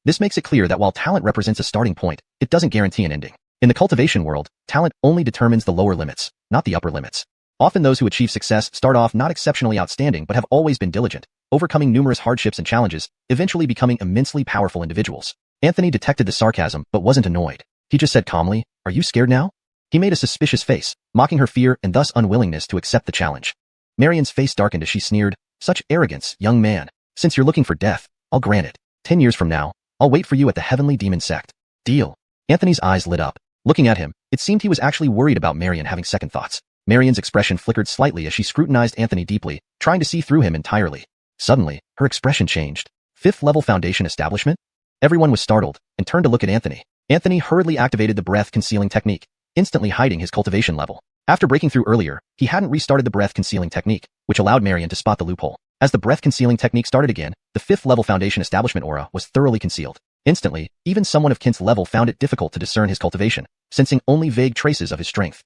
This makes it clear that while talent represents a starting point, it doesn't guarantee an ending. In the cultivation world, talent only determines the lower limits, not the upper limits. Often those who achieve success start off not exceptionally outstanding but have always been diligent, overcoming numerous hardships and challenges, eventually becoming immensely powerful individuals. Anthony detected the sarcasm but wasn't annoyed. He just said calmly, "Are you scared now?" He made a suspicious face, mocking her fear and thus unwillingness to accept the challenge. Marian's face darkened as she sneered, "Such arrogance, young man. Since you're looking for death, I'll grant it. 10 years from now, I'll wait for you at the Heavenly Demon Sect. Deal." Anthony's eyes lit up. Looking at him, it seemed he was actually worried about Marian having second thoughts. Marian's expression flickered slightly as she scrutinized Anthony deeply, trying to see through him entirely. Suddenly, her expression changed. 5th-level foundation establishment? Everyone was startled and turned to look at Anthony. Anthony hurriedly activated the breath-concealing technique, instantly hiding his cultivation level. After breaking through earlier, he hadn't restarted the breath-concealing technique, which allowed Marian to spot the loophole. As the breath-concealing technique started again, the 5th-level foundation establishment aura was thoroughly concealed. Instantly, even someone of Kent's level found it difficult to discern his cultivation, sensing only vague traces of his strength.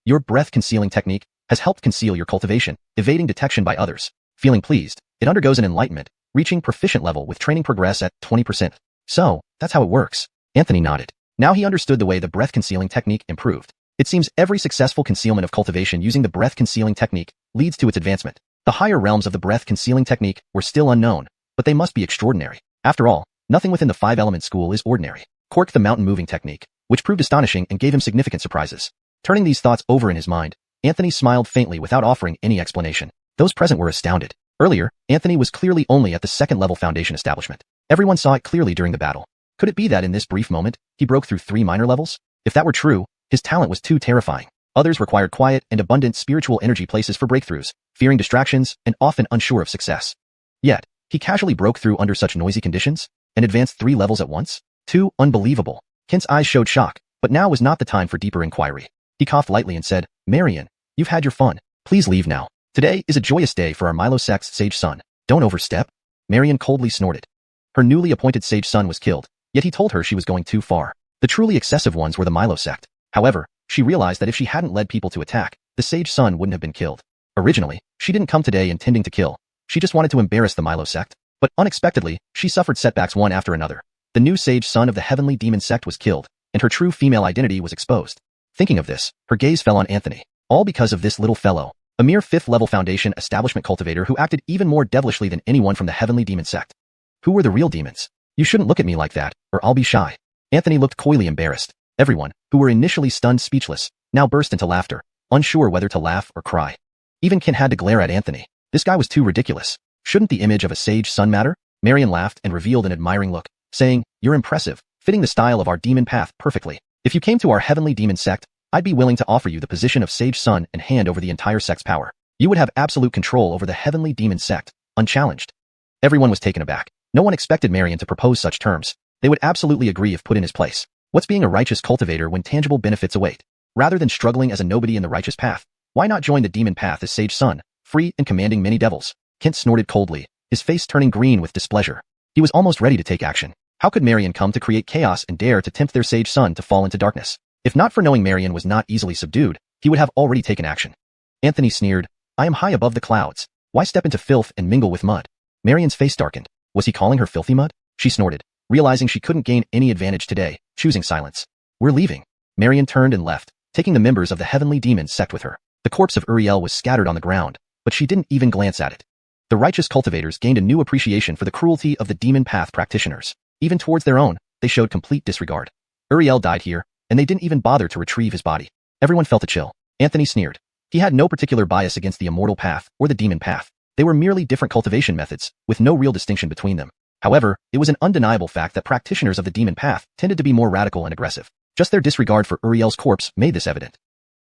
Your breath-concealing technique has helped conceal your cultivation, evading detection by others. Feeling pleased, it undergoes an enlightenment, reaching proficient level with training progress at 20%. So, that's how it works. Anthony nodded. Now he understood the way the breath-concealing technique improved. It seems every successful concealment of cultivation using the breath-concealing technique leads to its advancement. The higher realms of the breath-concealing technique were still unknown, but they must be extraordinary. After all, nothing within the 5-element school is ordinary. Cork the mountain-moving technique, which proved astonishing and gave him significant surprises. Turning these thoughts over in his mind, Anthony smiled faintly without offering any explanation. Those present were astounded. Earlier, Anthony was clearly only at the second-level foundation establishment. Everyone saw it clearly during the battle. Could it be that in this brief moment, he broke through 3 minor levels? If that were true, his talent was too terrifying. Others required quiet and abundant spiritual energy places for breakthroughs, fearing distractions and often unsure of success. Yet, he casually broke through under such noisy conditions and advanced 3 levels at once? Too unbelievable. Kent's eyes showed shock, but now was not the time for deeper inquiry. He coughed lightly and said, "Marian, you've had your fun. Please leave now. Today is a joyous day for our Milo sect's sage son. Don't overstep." Marian coldly snorted. Her newly appointed sage son was killed, yet he told her she was going too far. The truly excessive ones were the Milo sect. However, she realized that if she hadn't led people to attack, the sage son wouldn't have been killed. Originally, she didn't come today intending to kill. She just wanted to embarrass the Milo sect. But unexpectedly, she suffered setbacks one after another. The new sage son of the Heavenly Demon Sect was killed, and her true female identity was exposed. Thinking of this, her gaze fell on Anthony. All because of this little fellow, a mere 5th-level foundation establishment cultivator who acted even more devilishly than anyone from the Heavenly Demon Sect. Who were the real demons? You shouldn't look at me like that, or I'll be shy. Anthony looked coyly embarrassed. Everyone, who were initially stunned speechless, now burst into laughter, unsure whether to laugh or cry. Even Ken had to glare at Anthony. This guy was too ridiculous. Shouldn't the image of a sage son matter? Marian laughed and revealed an admiring look, saying, "You're impressive, fitting the style of our demon path perfectly. If you came to our Heavenly Demon Sect, I'd be willing to offer you the position of sage son and hand over the entire sect's power. You would have absolute control over the Heavenly Demon Sect, unchallenged." Everyone was taken aback. No one expected Marian to propose such terms. They would absolutely agree if put in his place. What's being a righteous cultivator when tangible benefits await? Rather than struggling as a nobody in the righteous path, why not join the demon path as sage son, free and commanding many devils? Kent snorted coldly, his face turning green with displeasure. He was almost ready to take action. How could Marian come to create chaos and dare to tempt their sage son to fall into darkness? If not for knowing Marian was not easily subdued, he would have already taken action. Anthony sneered, "I am high above the clouds. Why step into filth and mingle with mud?" Marian's face darkened. Was he calling her filthy mud? She snorted, realizing she couldn't gain any advantage today, choosing silence. "We're leaving." Marian turned and left, taking the members of the Heavenly Demon Sect with her. The corpse of Uriel was scattered on the ground, but she didn't even glance at it. The righteous cultivators gained a new appreciation for the cruelty of the demon path practitioners. Even towards their own, they showed complete disregard. Uriel died here, and they didn't even bother to retrieve his body. Everyone felt a chill. Anthony sneered. He had no particular bias against the immortal path or the demon path. They were merely different cultivation methods, with no real distinction between them. However, it was an undeniable fact that practitioners of the demon path tended to be more radical and aggressive. Just their disregard for Uriel's corpse made this evident.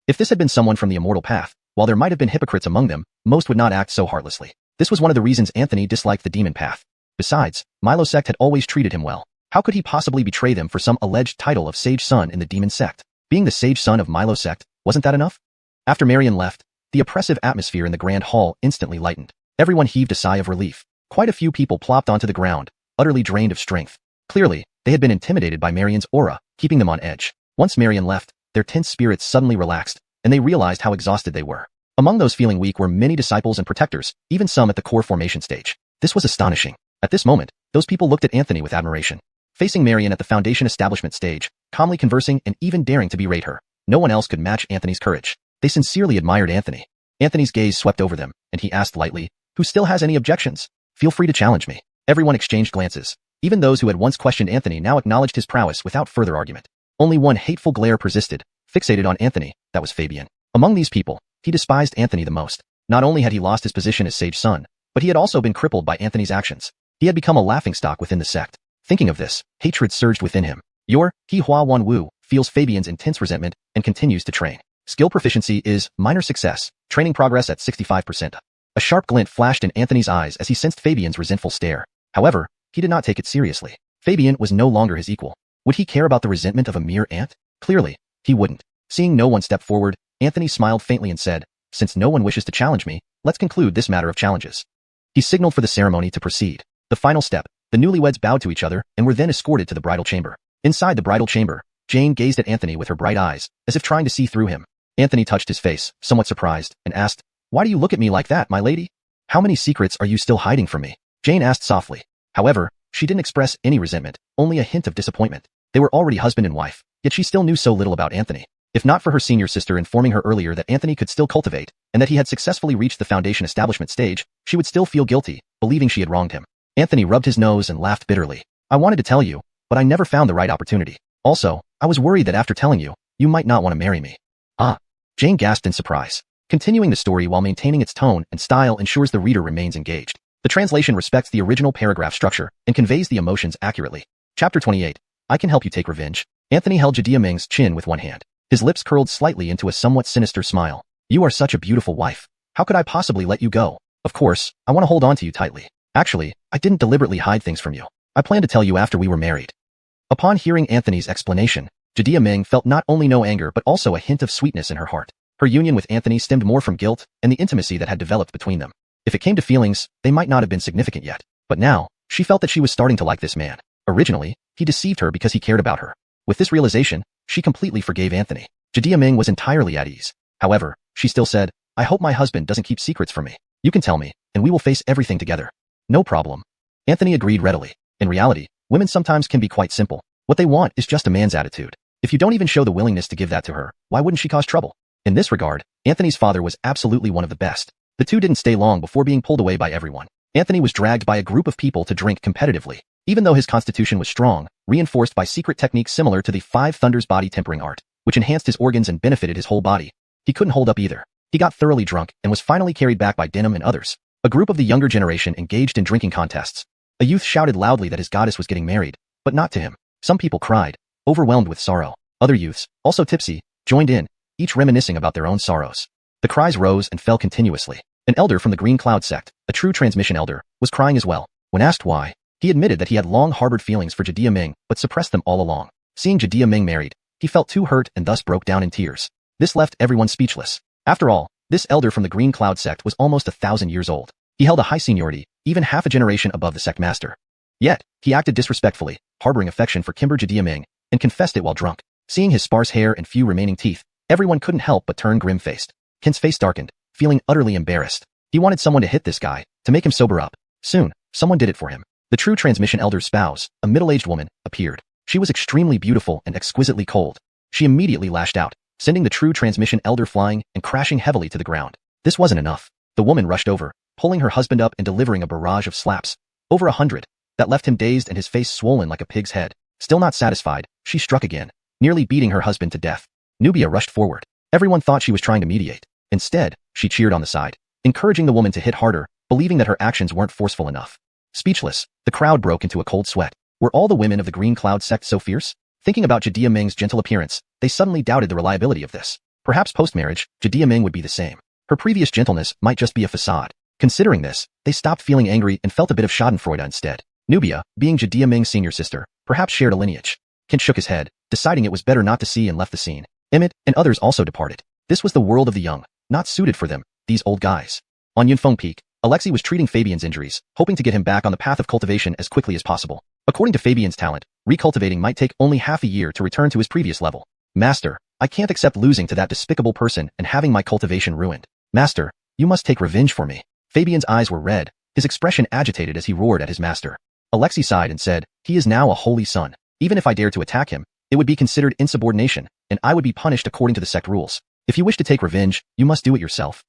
If this had been someone from the immortal path, while there might have been hypocrites among them, most would not act so heartlessly. This was one of the reasons Anthony disliked the demon path. Besides, Milo's sect had always treated him well. How could he possibly betray them for some alleged title of sage son in the demon sect? Being the sage son of Milo's sect, wasn't that enough? After Marion left, the oppressive atmosphere in the grand hall instantly lightened. Everyone heaved a sigh of relief. Quite a few people plopped onto the ground, utterly drained of strength. Clearly, they had been intimidated by Marion's aura, keeping them on edge. Once Marion left, their tense spirits suddenly relaxed, and they realized how exhausted they were. Among those feeling weak were many disciples and protectors, even some at the core formation stage. This was astonishing. At this moment, those people looked at Anthony with admiration. Facing Marion at the Foundation establishment stage, calmly conversing and even daring to berate her, no one else could match Anthony's courage. They sincerely admired Anthony. Anthony's gaze swept over them, and he asked lightly, "Who still has any objections? Feel free to challenge me." Everyone exchanged glances. Even those who had once questioned Anthony now acknowledged his prowess without further argument. Only one hateful glare persisted, fixated on Anthony, that was Fabian. Among these people, he despised Anthony the most. Not only had he lost his position as sage son, but he had also been crippled by Anthony's actions. He had become a laughingstock within the sect. Thinking of this, hatred surged within him. He Hua Wan Wu feels Fabian's intense resentment and continues to train. Skill proficiency is minor success, training progress at 65%. A sharp glint flashed in Anthony's eyes as he sensed Fabian's resentful stare. However, he did not take it seriously. Fabian was no longer his equal. Would he care about the resentment of a mere ant? Clearly, he wouldn't. Seeing no one step forward, Anthony smiled faintly and said, "Since no one wishes to challenge me, let's conclude this matter of challenges." He signaled for the ceremony to proceed. The final step, the newlyweds bowed to each other and were then escorted to the bridal chamber. Inside the bridal chamber, Jane gazed at Anthony with her bright eyes, as if trying to see through him. Anthony touched his face, somewhat surprised, and asked, "Why do you look at me like that, my lady? How many secrets are you still hiding from me?" Jane asked softly. However, she didn't express any resentment, only a hint of disappointment. They were already husband and wife, yet she still knew so little about Anthony. If not for her senior sister informing her earlier that Anthony could still cultivate, and that he had successfully reached the Foundation establishment stage, she would still feel guilty, believing she had wronged him. Anthony rubbed his nose and laughed bitterly. "I wanted to tell you, but I never found the right opportunity. Also, I was worried that after telling you, you might not want to marry me." "Ah." Jane gasped in surprise. Continuing the story while maintaining its tone and style ensures the reader remains engaged. The translation respects the original paragraph structure and conveys the emotions accurately. Chapter 28. I Can Help You Take Revenge. Anthony held Jadea Ming's chin with one hand. His lips curled slightly into a somewhat sinister smile. "You are such a beautiful wife. How could I possibly let you go? Of course, I want to hold on to you tightly. Actually, I didn't deliberately hide things from you. I planned to tell you after we were married." Upon hearing Anthony's explanation, Jadea Ming felt not only no anger but also a hint of sweetness in her heart. Her union with Anthony stemmed more from guilt and the intimacy that had developed between them. If it came to feelings, they might not have been significant yet. But now, she felt that she was starting to like this man. Originally, he deceived her because he cared about her. With this realization, she completely forgave Anthony. Jadea Ming was entirely at ease. However, she still said, "I hope my husband doesn't keep secrets from me. You can tell me, and we will face everything together." "No problem." Anthony agreed readily. In reality, women sometimes can be quite simple. What they want is just a man's attitude. If you don't even show the willingness to give that to her, why wouldn't she cause trouble? In this regard, Anthony's father was absolutely one of the best. The two didn't stay long before being pulled away by everyone. Anthony was dragged by a group of people to drink competitively. Even though his constitution was strong, reinforced by secret techniques similar to the Five Thunders body tempering art, which enhanced his organs and benefited his whole body, he couldn't hold up either. He got thoroughly drunk and was finally carried back by Denim and others. A group of the younger generation engaged in drinking contests. A youth shouted loudly that his goddess was getting married, but not to him. Some people cried, overwhelmed with sorrow. Other youths, also tipsy, joined in, each reminiscing about their own sorrows. The cries rose and fell continuously. An elder from the Green Cloud sect, a true transmission elder, was crying as well. When asked why, he admitted that he had long harbored feelings for Jadea Ming but suppressed them all along. Seeing Jadea Ming married, he felt too hurt and thus broke down in tears. This left everyone speechless. After all, this elder from the Green Cloud sect was almost 1,000 years old. He held a high seniority, even half a generation above the sect master. Yet, he acted disrespectfully, harboring affection for Kimber Jadea Ming, and confessed it while drunk. Seeing his sparse hair and few remaining teeth, everyone couldn't help but turn grim-faced. Kent's face darkened, feeling utterly embarrassed. He wanted someone to hit this guy, to make him sober up. Soon, someone did it for him. The true transmission elder's spouse, a middle-aged woman, appeared. She was extremely beautiful and exquisitely cold. She immediately lashed out, sending the true transmission elder flying and crashing heavily to the ground. This wasn't enough. The woman rushed over, pulling her husband up and delivering a barrage of slaps. Over 100. That left him dazed and his face swollen like a pig's head. Still not satisfied, she struck again. nearly beating her husband to death. Nubia rushed forward. Everyone thought she was trying to mediate. Instead, she cheered on the side, encouraging the woman to hit harder, believing that her actions weren't forceful enough. Speechless, the crowd broke into a cold sweat. Were all the women of the Green Cloud sect so fierce? Thinking about Jia Ming's gentle appearance, they suddenly doubted the reliability of this. Perhaps post-marriage, Jia Ming would be the same. Her previous gentleness might just be a facade. Considering this, they stopped feeling angry and felt a bit of schadenfreude instead. Nubia, being Jia Ming's senior sister, perhaps shared a lineage. Kent shook his head, deciding it was better not to see, and left the scene. Emmett and others also departed. This was the world of the young, not suited for them, these old guys. On Yunfeng Peak, Alexei was treating Fabian's injuries, hoping to get him back on the path of cultivation as quickly as possible. According to Fabian's talent, recultivating might take only half a year to return to his previous level. Master, I can't accept losing to that despicable person and having my cultivation ruined. Master, you must take revenge for me. Fabian's eyes were red, his expression agitated as he roared at his master. Alexei sighed and said, he is now a holy son. Even if I dared to attack him, it would be considered insubordination, and I would be punished according to the sect rules. If you wish to take revenge, you must do it yourself.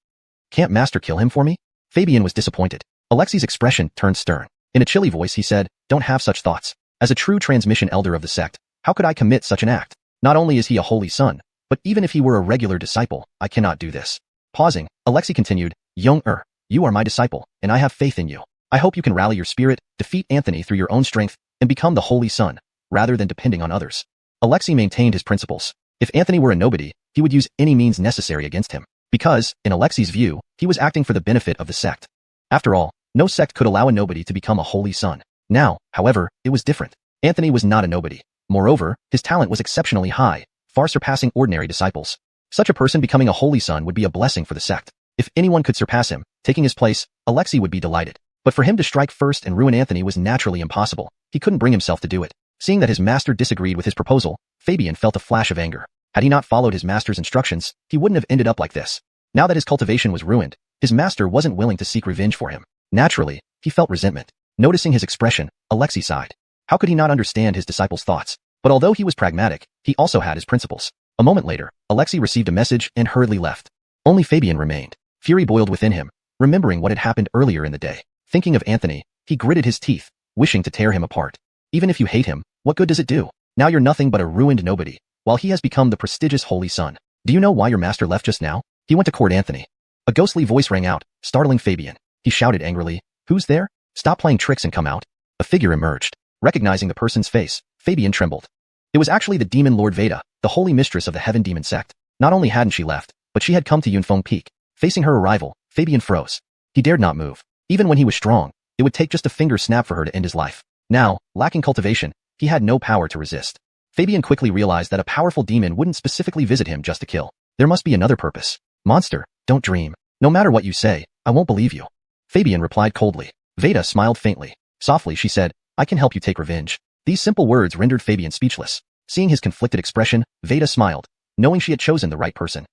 Can't Master kill him for me? Fabian was disappointed. Alexei's expression turned stern. In a chilly voice he said, don't have such thoughts. As a true transmission elder of the sect, how could I commit such an act? Not only is he a holy son, but even if he were a regular disciple, I cannot do this. Pausing, Alexei continued, Young-er, you are my disciple, and I have faith in you. I hope you can rally your spirit, defeat Anthony through your own strength, and become the holy son, rather than depending on others. Alexei maintained his principles. If Anthony were a nobody, he would use any means necessary against him, because, in Alexei's view, he was acting for the benefit of the sect. After all, no sect could allow a nobody to become a holy son. Now, however, it was different. Anthony was not a nobody. Moreover, his talent was exceptionally high, far surpassing ordinary disciples. Such a person becoming a holy son would be a blessing for the sect. If anyone could surpass him, taking his place, Alexei would be delighted. But for him to strike first and ruin Anthony was naturally impossible. He couldn't bring himself to do it. Seeing that his master disagreed with his proposal, Fabian felt a flash of anger. Had he not followed his master's instructions, he wouldn't have ended up like this. Now that his cultivation was ruined, his master wasn't willing to seek revenge for him. Naturally, he felt resentment. Noticing his expression, Alexei sighed. How could he not understand his disciple's thoughts? But although he was pragmatic, he also had his principles. A moment later, Alexei received a message and hurriedly left. Only Fabian remained. Fury boiled within him, remembering what had happened earlier in the day. Thinking of Anthony, he gritted his teeth, wishing to tear him apart. Even if you hate him, what good does it do? Now you're nothing but a ruined nobody, while he has become the prestigious holy son. Do you know why your master left just now? He went to court Anthony. A ghostly voice rang out, startling Fabian. He shouted angrily, who's there? Stop playing tricks and come out. A figure emerged. Recognizing the person's face, Fabian trembled. It was actually the demon Lord Veda, the holy mistress of the Heaven Demon sect. Not only hadn't she left, but she had come to Yunfeng Peak. Facing her arrival, Fabian froze. He dared not move. Even when he was strong, it would take just a finger snap for her to end his life. Now, lacking cultivation, he had no power to resist. Fabian quickly realized that a powerful demon wouldn't specifically visit him just to kill. There must be another purpose. Monster, don't dream. No matter what you say, I won't believe you. Fabian replied coldly. Veda smiled faintly. Softly she said, I can help you take revenge. These simple words rendered Fabian speechless. Seeing his conflicted expression, Veda smiled, knowing she had chosen the right person.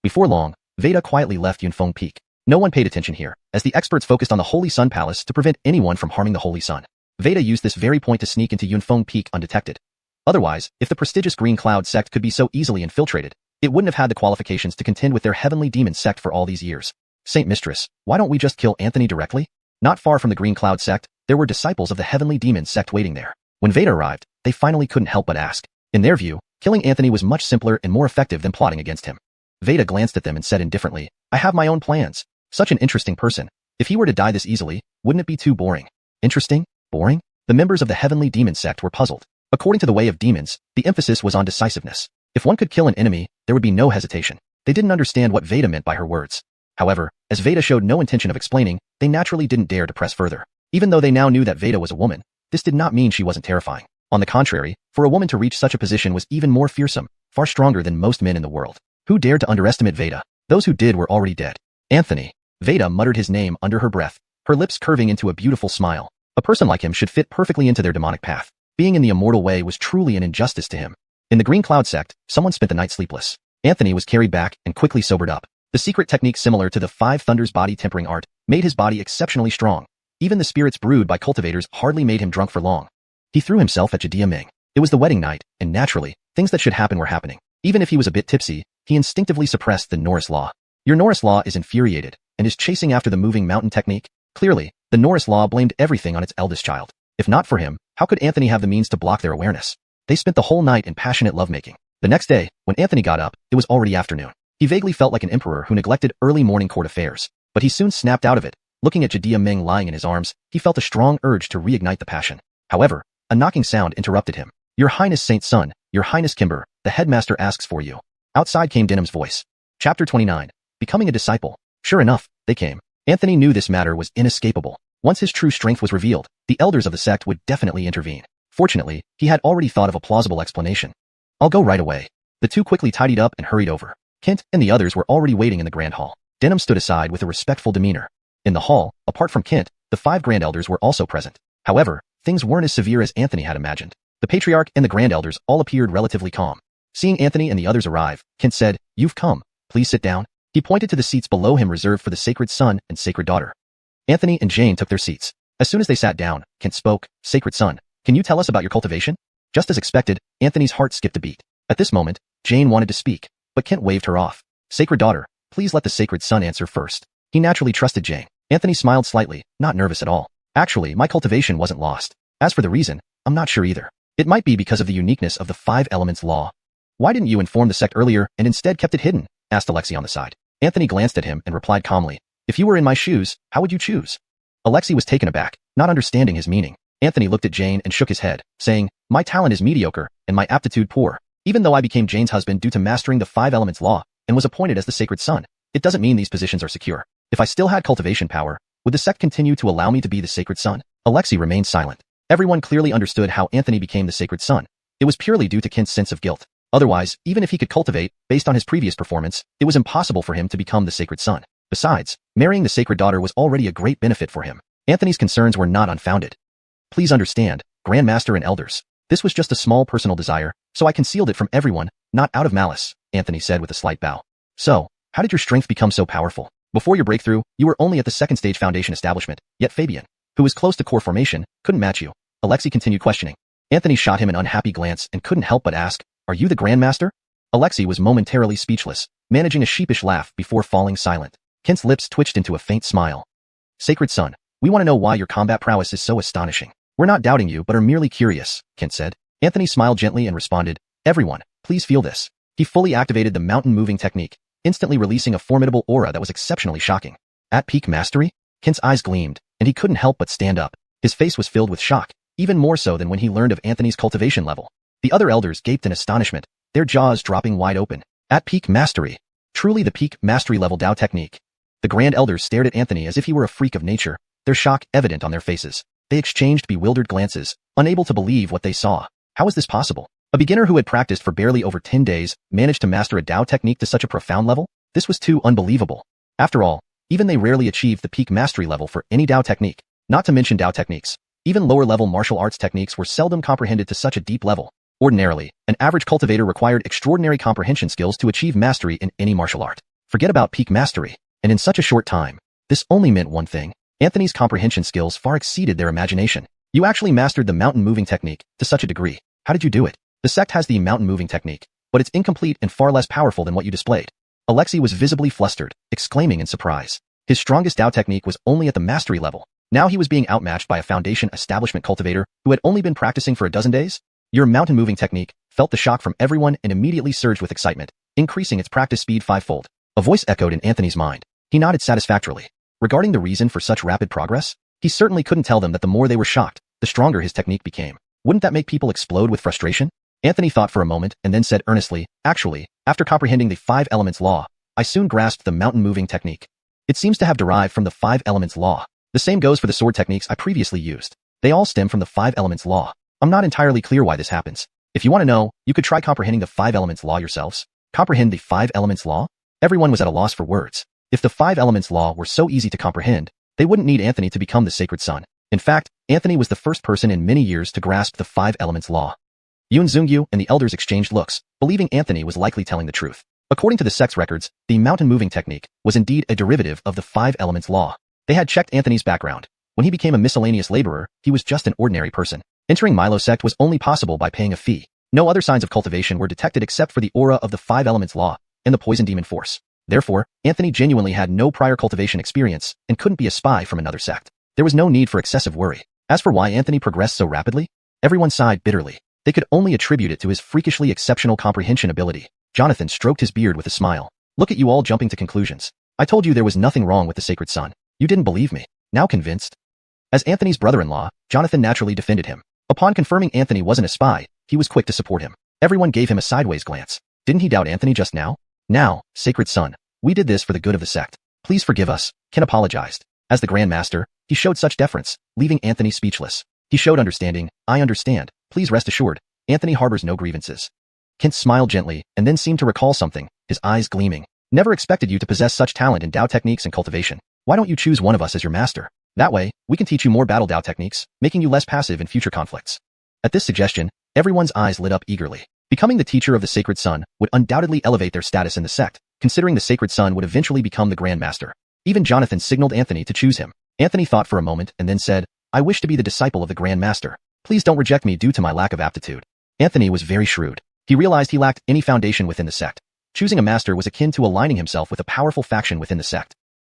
Before long, Veda quietly left Yunfeng Peak. No one paid attention here, as the experts focused on the Holy Sun Palace to prevent anyone from harming the Holy Sun. Veda used this very point to sneak into Yunfeng Peak undetected. Otherwise, if the prestigious Green Cloud sect could be so easily infiltrated, it wouldn't have had the qualifications to contend with their heavenly demon sect for all these years. Saint Mistress, why don't we just kill Anthony directly? Not far from the Green Cloud sect, there were disciples of the heavenly demon sect waiting there. When Veda arrived, they finally couldn't help but ask. In their view, killing Anthony was much simpler and more effective than plotting against him. Veda glanced at them and said indifferently, I have my own plans. Such an interesting person. If he were to die this easily, wouldn't it be too boring? Interesting? Boring? The members of the heavenly demon sect were puzzled. According to the way of demons, the emphasis was on decisiveness. If one could kill an enemy, there would be no hesitation. They didn't understand what Veda meant by her words. However, as Veda showed no intention of explaining, they naturally didn't dare to press further. Even though they now knew that Veda was a woman, this did not mean she wasn't terrifying. On the contrary, for a woman to reach such a position was even more fearsome, far stronger than most men in the world. Who dared to underestimate Veda? Those who did were already dead. Anthony. Veda muttered his name under her breath, her lips curving into a beautiful smile. A person like him should fit perfectly into their demonic path. Being in the immortal way was truly an injustice to him. In the Green Cloud sect, someone spent the night sleepless. Anthony was carried back and quickly sobered up. The secret technique similar to the Five Thunders body tempering art made his body exceptionally strong. Even the spirits brewed by cultivators hardly made him drunk for long. He threw himself at Jia Ming. It was the wedding night, and naturally, things that should happen were happening. Even if he was a bit tipsy, he instinctively suppressed the Norris Law. Your Norris Law is infuriated, and is chasing after the moving mountain technique. Clearly, the Norris Law blamed everything on its eldest child. If not for him, how could Anthony have the means to block their awareness? They spent the whole night in passionate lovemaking. The next day, when Anthony got up, it was already afternoon. He vaguely felt like an emperor who neglected early morning court affairs, but he soon snapped out of it. Looking at Jadea Ming lying in his arms, he felt a strong urge to reignite the passion. However, a knocking sound interrupted him. "Your Highness Saint Sun, Your Highness Kimber, the headmaster asks for you." Outside came Denham's voice. Chapter 29. Becoming a disciple. Sure enough, they came. Anthony knew this matter was inescapable. Once his true strength was revealed, the elders of the sect would definitely intervene. Fortunately, he had already thought of a plausible explanation. "I'll go right away." The two quickly tidied up and hurried over. Kent and the others were already waiting in the grand hall. Denham stood aside with a respectful demeanor. In the hall, apart from Kent, the 5 grand elders were also present. However, things weren't as severe as Anthony had imagined. The patriarch and the grand elders all appeared relatively calm. Seeing Anthony and the others arrive, Kent said, "You've come. Please sit down." He pointed to the seats below him reserved for the sacred son and sacred daughter. Anthony and Jane took their seats. As soon as they sat down, Kent spoke, "Sacred son, can you tell us about your cultivation?" Just as expected, Anthony's heart skipped a beat. At this moment, Jane wanted to speak, but Kent waved her off. "Sacred daughter, please let the sacred son answer first." He naturally trusted Jane. Anthony smiled slightly, not nervous at all. "Actually, my cultivation wasn't lost. As for the reason, I'm not sure either. It might be because of the uniqueness of the 5 elements law." "Why didn't you inform the sect earlier and instead kept it hidden?" asked Alexei on the side. Anthony glanced at him and replied calmly, "If you were in my shoes, how would you choose?" Alexei was taken aback, not understanding his meaning. Anthony looked at Jane and shook his head, saying, "My talent is mediocre and my aptitude poor. Even though I became Jane's husband due to mastering the 5 elements law and was appointed as the sacred son, it doesn't mean these positions are secure. If I still had cultivation power, would the sect continue to allow me to be the sacred son?" Alexei remained silent. Everyone clearly understood how Anthony became the sacred son. It was purely due to Kent's sense of guilt. Otherwise, even if he could cultivate, based on his previous performance, it was impossible for him to become the sacred son. Besides, marrying the sacred daughter was already a great benefit for him. Anthony's concerns were not unfounded. "Please understand, Grandmaster and elders, this was just a small personal desire, so I concealed it from everyone, not out of malice," Anthony said with a slight bow. "So, how did your strength become so powerful? Before your breakthrough, you were only at the 2nd stage foundation establishment, yet Fabian, who was close to core formation, couldn't match you." Alexei continued questioning. Anthony shot him an unhappy glance and couldn't help but ask, "Are you the Grandmaster?" Alexei was momentarily speechless, managing a sheepish laugh before falling silent. Kent's lips twitched into a faint smile. "Sacred son, we want to know why your combat prowess is so astonishing." "We're not doubting you but are merely curious," Kent said. Anthony smiled gently and responded, "Everyone, please feel this." He fully activated the mountain moving technique, instantly releasing a formidable aura that was exceptionally shocking. At peak mastery? Kent's eyes gleamed, and he couldn't help but stand up. His face was filled with shock, even more so than when he learned of Anthony's cultivation level. The other elders gaped in astonishment, their jaws dropping wide open. At peak mastery. Truly the peak mastery level Dao technique. The grand elders stared at Anthony as if he were a freak of nature, their shock evident on their faces. They exchanged bewildered glances, unable to believe what they saw. How was this possible? A beginner who had practiced for barely over 10 days managed to master a Dao technique to such a profound level? This was too unbelievable. After all, even they rarely achieved the peak mastery level for any Dao technique. Not to mention Dao techniques. Even lower-level martial arts techniques were seldom comprehended to such a deep level. Ordinarily, an average cultivator required extraordinary comprehension skills to achieve mastery in any martial art. Forget about peak mastery. And in such a short time, this only meant one thing. Anthony's comprehension skills far exceeded their imagination. "You actually mastered the mountain moving technique to such a degree. How did you do it?" "The sect has the mountain moving technique, but it's incomplete and far less powerful than what you displayed." Alexei was visibly flustered, exclaiming in surprise. His strongest Dao technique was only at the mastery level. Now he was being outmatched by a foundation establishment cultivator who had only been practicing for a dozen days? "Your mountain moving technique," felt the shock from everyone and immediately surged with excitement, increasing its practice speed 5-fold. A voice echoed in Anthony's mind. He nodded satisfactorily. Regarding the reason for such rapid progress, he certainly couldn't tell them that the more they were shocked, the stronger his technique became. Wouldn't that make people explode with frustration? Anthony thought for a moment and then said earnestly, "Actually, after comprehending the 5 elements law, I soon grasped the mountain moving technique. It seems to have derived from the 5 elements law. The same goes for the sword techniques I previously used. They all stem from the 5 elements law. I'm not entirely clear why this happens. If you want to know, you could try comprehending the 5 elements law yourselves." Comprehend the 5 elements law? Everyone was at a loss for words. If the 5 elements law were so easy to comprehend, they wouldn't need Anthony to become the sacred son. In fact, Anthony was the first person in many years to grasp the 5 elements law. Yun Zhongyu and the elders exchanged looks, believing Anthony was likely telling the truth. According to the sect's records, the mountain moving technique was indeed a derivative of the 5 elements law. They had checked Anthony's background. When he became a miscellaneous laborer, he was just an ordinary person. Entering Milo sect was only possible by paying a fee. No other signs of cultivation were detected except for the aura of the 5 elements law and the poison demon force. Therefore, Anthony genuinely had no prior cultivation experience and couldn't be a spy from another sect. There was no need for excessive worry. As for why Anthony progressed so rapidly, everyone sighed bitterly. They could only attribute it to his freakishly exceptional comprehension ability. Jonathan stroked his beard with a smile. Look at you all jumping to conclusions. I told you there was nothing wrong with the sacred son. You didn't believe me. Now convinced? As Anthony's brother-in-law, Jonathan naturally defended him. Upon confirming Anthony wasn't a spy, he was quick to support him. Everyone gave him a sideways glance. Didn't he doubt Anthony just now? Now, sacred son, we did this for the good of the sect. Please forgive us. Ken apologized. As the Grand Master, he showed such deference, leaving Anthony speechless. He showed understanding. I understand. Please rest assured. Anthony harbors no grievances. Kent smiled gently, and then seemed to recall something, his eyes gleaming. Never expected you to possess such talent in Dao techniques and cultivation. Why don't you choose one of us as your master? That way, we can teach you more battle Dao techniques, making you less passive in future conflicts. At this suggestion, everyone's eyes lit up eagerly. Becoming the teacher of the Sacred Son would undoubtedly elevate their status in the sect, considering the Sacred Son would eventually become the Grand Master. Even Jonathan signaled Anthony to choose him. Anthony thought for a moment and then said, I wish to be the disciple of the Grand Master. Please don't reject me due to my lack of aptitude. Anthony was very shrewd. He realized he lacked any foundation within the sect. Choosing a master was akin to aligning himself with a powerful faction within the sect.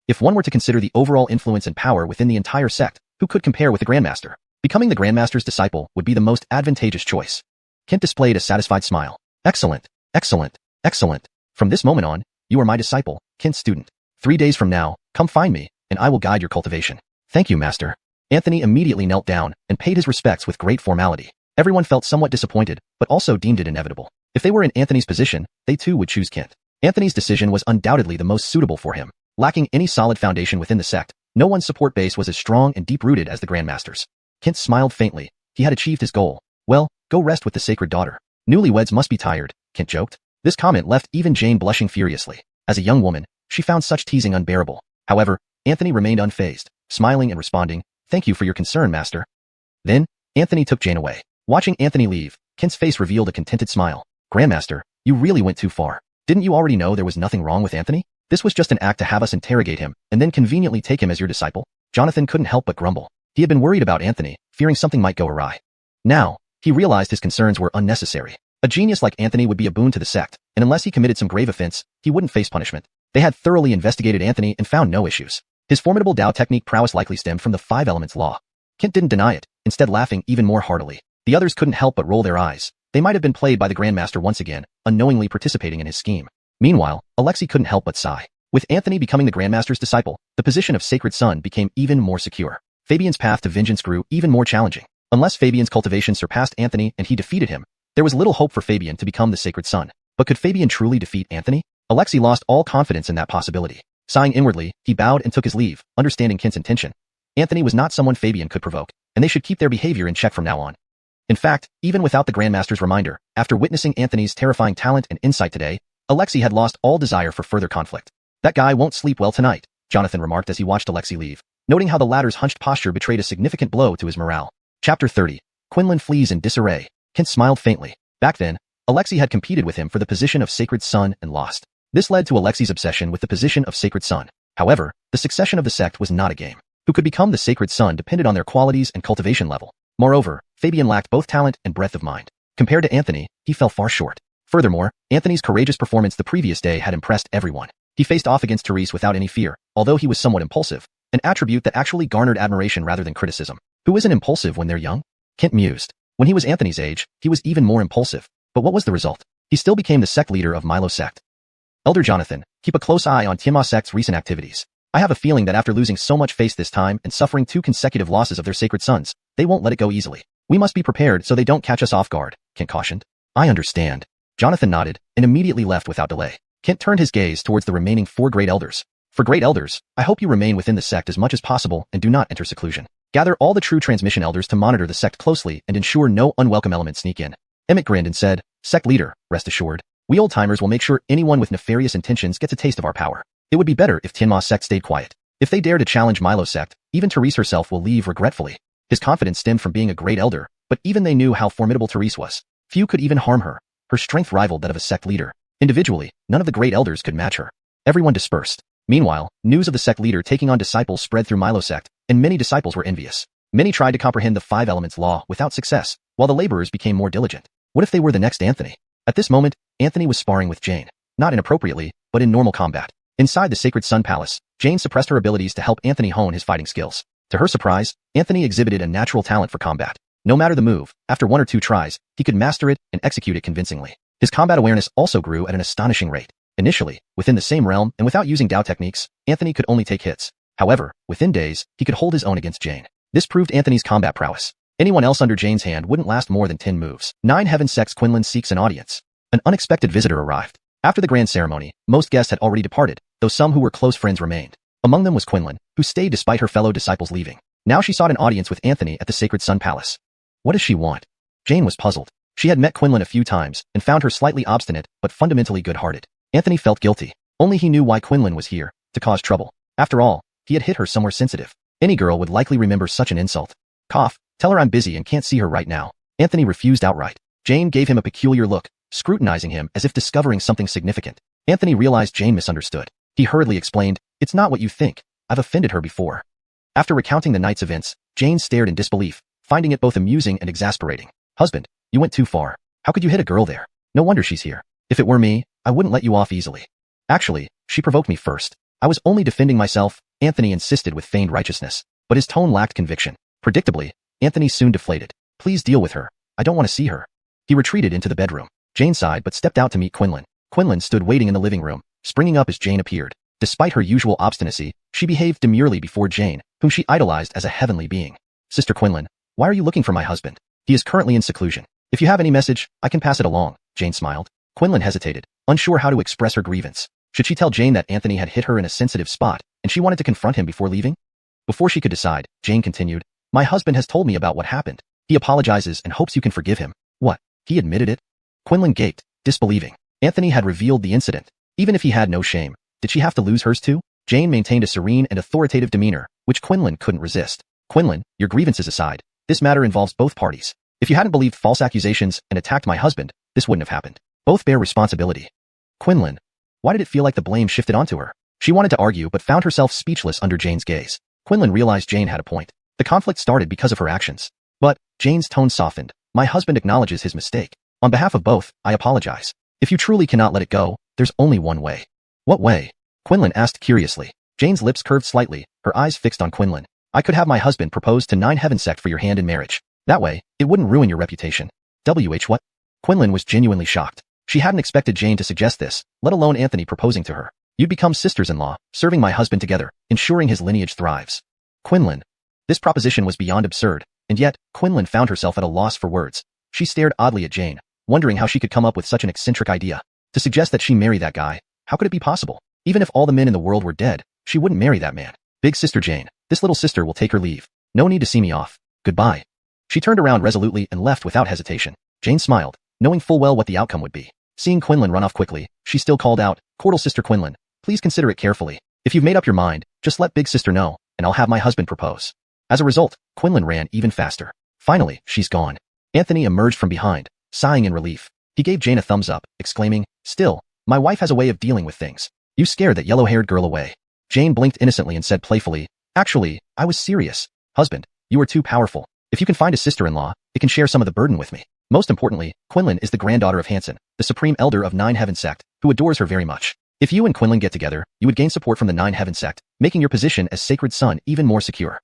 If one were to consider the overall influence and power within the entire sect, who could compare with the Grandmaster? Becoming the Grandmaster's disciple would be the most advantageous choice. Kent displayed a satisfied smile. Excellent, excellent, excellent. From this moment on, you are my disciple, Kent's student. 3 days from now, come find me, and I will guide your cultivation. Thank you, Master. Anthony immediately knelt down and paid his respects with great formality. Everyone felt somewhat disappointed, but also deemed it inevitable. If they were in Anthony's position, they too would choose Kent. Anthony's decision was undoubtedly the most suitable for him. Lacking any solid foundation within the sect, no one's support base was as strong and deep-rooted as the Grandmaster's. Kent smiled faintly. He had achieved his goal. Well, go rest with the sacred daughter. Newlyweds must be tired, Kent joked. This comment left even Jane blushing furiously. As a young woman, she found such teasing unbearable. However, Anthony remained unfazed, smiling and responding, Thank you for your concern, Master. Then, Anthony took Jane away. Watching Anthony leave, Kent's face revealed a contented smile. Grandmaster, you really went too far. Didn't you already know there was nothing wrong with Anthony? This was just an act to have us interrogate him, and then conveniently take him as your disciple. Jonathan couldn't help but grumble. He had been worried about Anthony, fearing something might go awry. Now, he realized his concerns were unnecessary. A genius like Anthony would be a boon to the sect, and unless he committed some grave offense, he wouldn't face punishment. They had thoroughly investigated Anthony and found no issues. His formidable Dao technique prowess likely stemmed from the 5 elements law. Kent didn't deny it, instead laughing even more heartily. The others couldn't help but roll their eyes. They might have been played by the Grandmaster once again, unknowingly participating in his scheme. Meanwhile, Alexei couldn't help but sigh. With Anthony becoming the Grandmaster's disciple, the position of Sacred Son became even more secure. Fabian's path to vengeance grew even more challenging. Unless Fabian's cultivation surpassed Anthony and he defeated him, there was little hope for Fabian to become the Sacred Son. But could Fabian truly defeat Anthony? Alexei lost all confidence in that possibility. Sighing inwardly, he bowed and took his leave, understanding Kent's intention. Anthony was not someone Fabian could provoke, and they should keep their behavior in check from now on. In fact, even without the Grandmaster's reminder, after witnessing Anthony's terrifying talent and insight today, Alexei had lost all desire for further conflict. That guy won't sleep well tonight, Jonathan remarked as he watched Alexei leave, noting how the latter's hunched posture betrayed a significant blow to his morale. Chapter 30. Quinlan flees in disarray. Kent smiled faintly. Back then, Alexei had competed with him for the position of Sacred Son and lost. This led to Alexei's obsession with the position of Sacred Son. However, the succession of the sect was not a game. Who could become the Sacred Son depended on their qualities and cultivation level. Moreover, Fabian lacked both talent and breadth of mind. Compared to Anthony, he fell far short. Furthermore, Anthony's courageous performance the previous day had impressed everyone. He faced off against Therese without any fear, although he was somewhat impulsive, an attribute that actually garnered admiration rather than criticism. Who isn't impulsive when they're young? Kent mused. When he was Anthony's age, he was even more impulsive. But what was the result? He still became the sect leader of Milo sect. Elder Jonathan, keep a close eye on Tianma sect's recent activities. I have a feeling that after losing so much face this time and suffering 2 consecutive losses of their sacred sons, they won't let it go easily. We must be prepared so they don't catch us off guard, Kent cautioned. I understand. Jonathan nodded and immediately left without delay. Kent turned his gaze towards the remaining 4 great elders. For great elders, I hope you remain within the sect as much as possible and do not enter seclusion. Gather all the true transmission elders to monitor the sect closely and ensure no unwelcome elements sneak in. Emmett grinned and said, Sect leader, rest assured. We old-timers will make sure anyone with nefarious intentions gets a taste of our power. It would be better if Tianma sect stayed quiet. If they dare to challenge Milo sect, even Therese herself will leave regretfully. His confidence stemmed from being a great elder, but even they knew how formidable Therese was. Few could even harm her. Her strength rivaled that of a sect leader. Individually, none of the great elders could match her. Everyone dispersed. Meanwhile, news of the sect leader taking on disciples spread through Milo sect, and many disciples were envious. Many tried to comprehend the 5 elements law without success, while the laborers became more diligent. What if they were the next Anthony? At this moment, Anthony was sparring with Jane. Not inappropriately, but in normal combat. Inside the Sacred Sun Palace, Jane suppressed her abilities to help Anthony hone his fighting skills. To her surprise, Anthony exhibited a natural talent for combat. No matter the move, after 1 or 2 tries, he could master it and execute it convincingly. His combat awareness also grew at an astonishing rate. Initially, within the same realm and without using Dao techniques, Anthony could only take hits. However, within days, he could hold his own against Jane. This proved Anthony's combat prowess. Anyone else under Jane's hand wouldn't last more than 10 moves. 9 Heaven Sects Quinlan seeks an audience. An unexpected visitor arrived. After the grand ceremony, most guests had already departed, though some who were close friends remained. Among them was Quinlan, who stayed despite her fellow disciples leaving. Now she sought an audience with Anthony at the Sacred Sun Palace. What does she want? Jane was puzzled. She had met Quinlan a few times and found her slightly obstinate but fundamentally good-hearted. Anthony felt guilty. Only he knew why Quinlan was here, to cause trouble. After all, he had hit her somewhere sensitive. Any girl would likely remember such an insult. Cough, tell her I'm busy and can't see her right now. Anthony refused outright. Jane gave him a peculiar look, scrutinizing him as if discovering something significant. Anthony realized Jane misunderstood. He hurriedly explained, "It's not what you think. I've offended her before." After recounting the night's events, Jane stared in disbelief, finding it both amusing and exasperating. "Husband, you went too far. How could you hit a girl there? No wonder she's here. If it were me, I wouldn't let you off easily." "Actually, she provoked me first. I was only defending myself," Anthony insisted with feigned righteousness, but his tone lacked conviction. Predictably, Anthony soon deflated. "Please deal with her. I don't want to see her." He retreated into the bedroom. Jane sighed but stepped out to meet Quinlan. Quinlan stood waiting in the living room, springing up as Jane appeared. Despite her usual obstinacy, she behaved demurely before Jane, whom she idolized as a heavenly being. "Sister Quinlan, why are you looking for my husband? He is currently in seclusion. If you have any message, I can pass it along," Jane smiled. Quinlan hesitated, unsure how to express her grievance. Should she tell Jane that Anthony had hit her in a sensitive spot, and she wanted to confront him before leaving? Before she could decide, Jane continued, "My husband has told me about what happened. He apologizes and hopes you can forgive him." "What? He admitted it?" Quinlan gaped, disbelieving. Anthony had revealed the incident. Even if he had no shame, did she have to lose hers too? Jane maintained a serene and authoritative demeanor, which Quinlan couldn't resist. "Quinlan, your grievances aside, this matter involves both parties. If you hadn't believed false accusations and attacked my husband, this wouldn't have happened. Both bear responsibility." Quinlan. Why did it feel like the blame shifted onto her? She wanted to argue but found herself speechless under Jane's gaze. Quinlan realized Jane had a point. The conflict started because of her actions. But, Jane's tone softened. "My husband acknowledges his mistake. On behalf of both, I apologize. If you truly cannot let it go, there's only one way." "What way?" Quinlan asked curiously. Jane's lips curved slightly, her eyes fixed on Quinlan. "I could have my husband propose to 9 Heaven Sect for your hand in marriage. That way, it wouldn't ruin your reputation." What? Quinlan was genuinely shocked. She hadn't expected Jane to suggest this, let alone Anthony proposing to her. "You'd become sisters-in-law, serving my husband together, ensuring his lineage thrives." Quinlan. This proposition was beyond absurd, and yet, Quinlan found herself at a loss for words. She stared oddly at Jane, wondering how she could come up with such an eccentric idea. To suggest that she marry that guy, how could it be possible? Even if all the men in the world were dead, she wouldn't marry that man. "Big sister Jane, this little sister will take her leave. No need to see me off. Goodbye." She turned around resolutely and left without hesitation. Jane smiled, knowing full well what the outcome would be. Seeing Quinlan run off quickly, she still called out, "Cordial sister Quinlan, please consider it carefully. If you've made up your mind, just let big sister know, and I'll have my husband propose." As a result, Quinlan ran even faster. Finally, she's gone. Anthony emerged from behind, sighing in relief. He gave Jane a thumbs up, exclaiming, "Still, my wife has a way of dealing with things. You scared that yellow-haired girl away." Jane blinked innocently and said playfully, "Actually, I was serious. Husband, you are too powerful. If you can find a sister-in-law, it can share some of the burden with me." Most importantly, Quinlan is the granddaughter of Hansen, the supreme elder of 9 Heaven Sect, who adores her very much. If you and Quinlan get together, you would gain support from the 9 Heaven Sect, making your position as Sacred Son even more secure.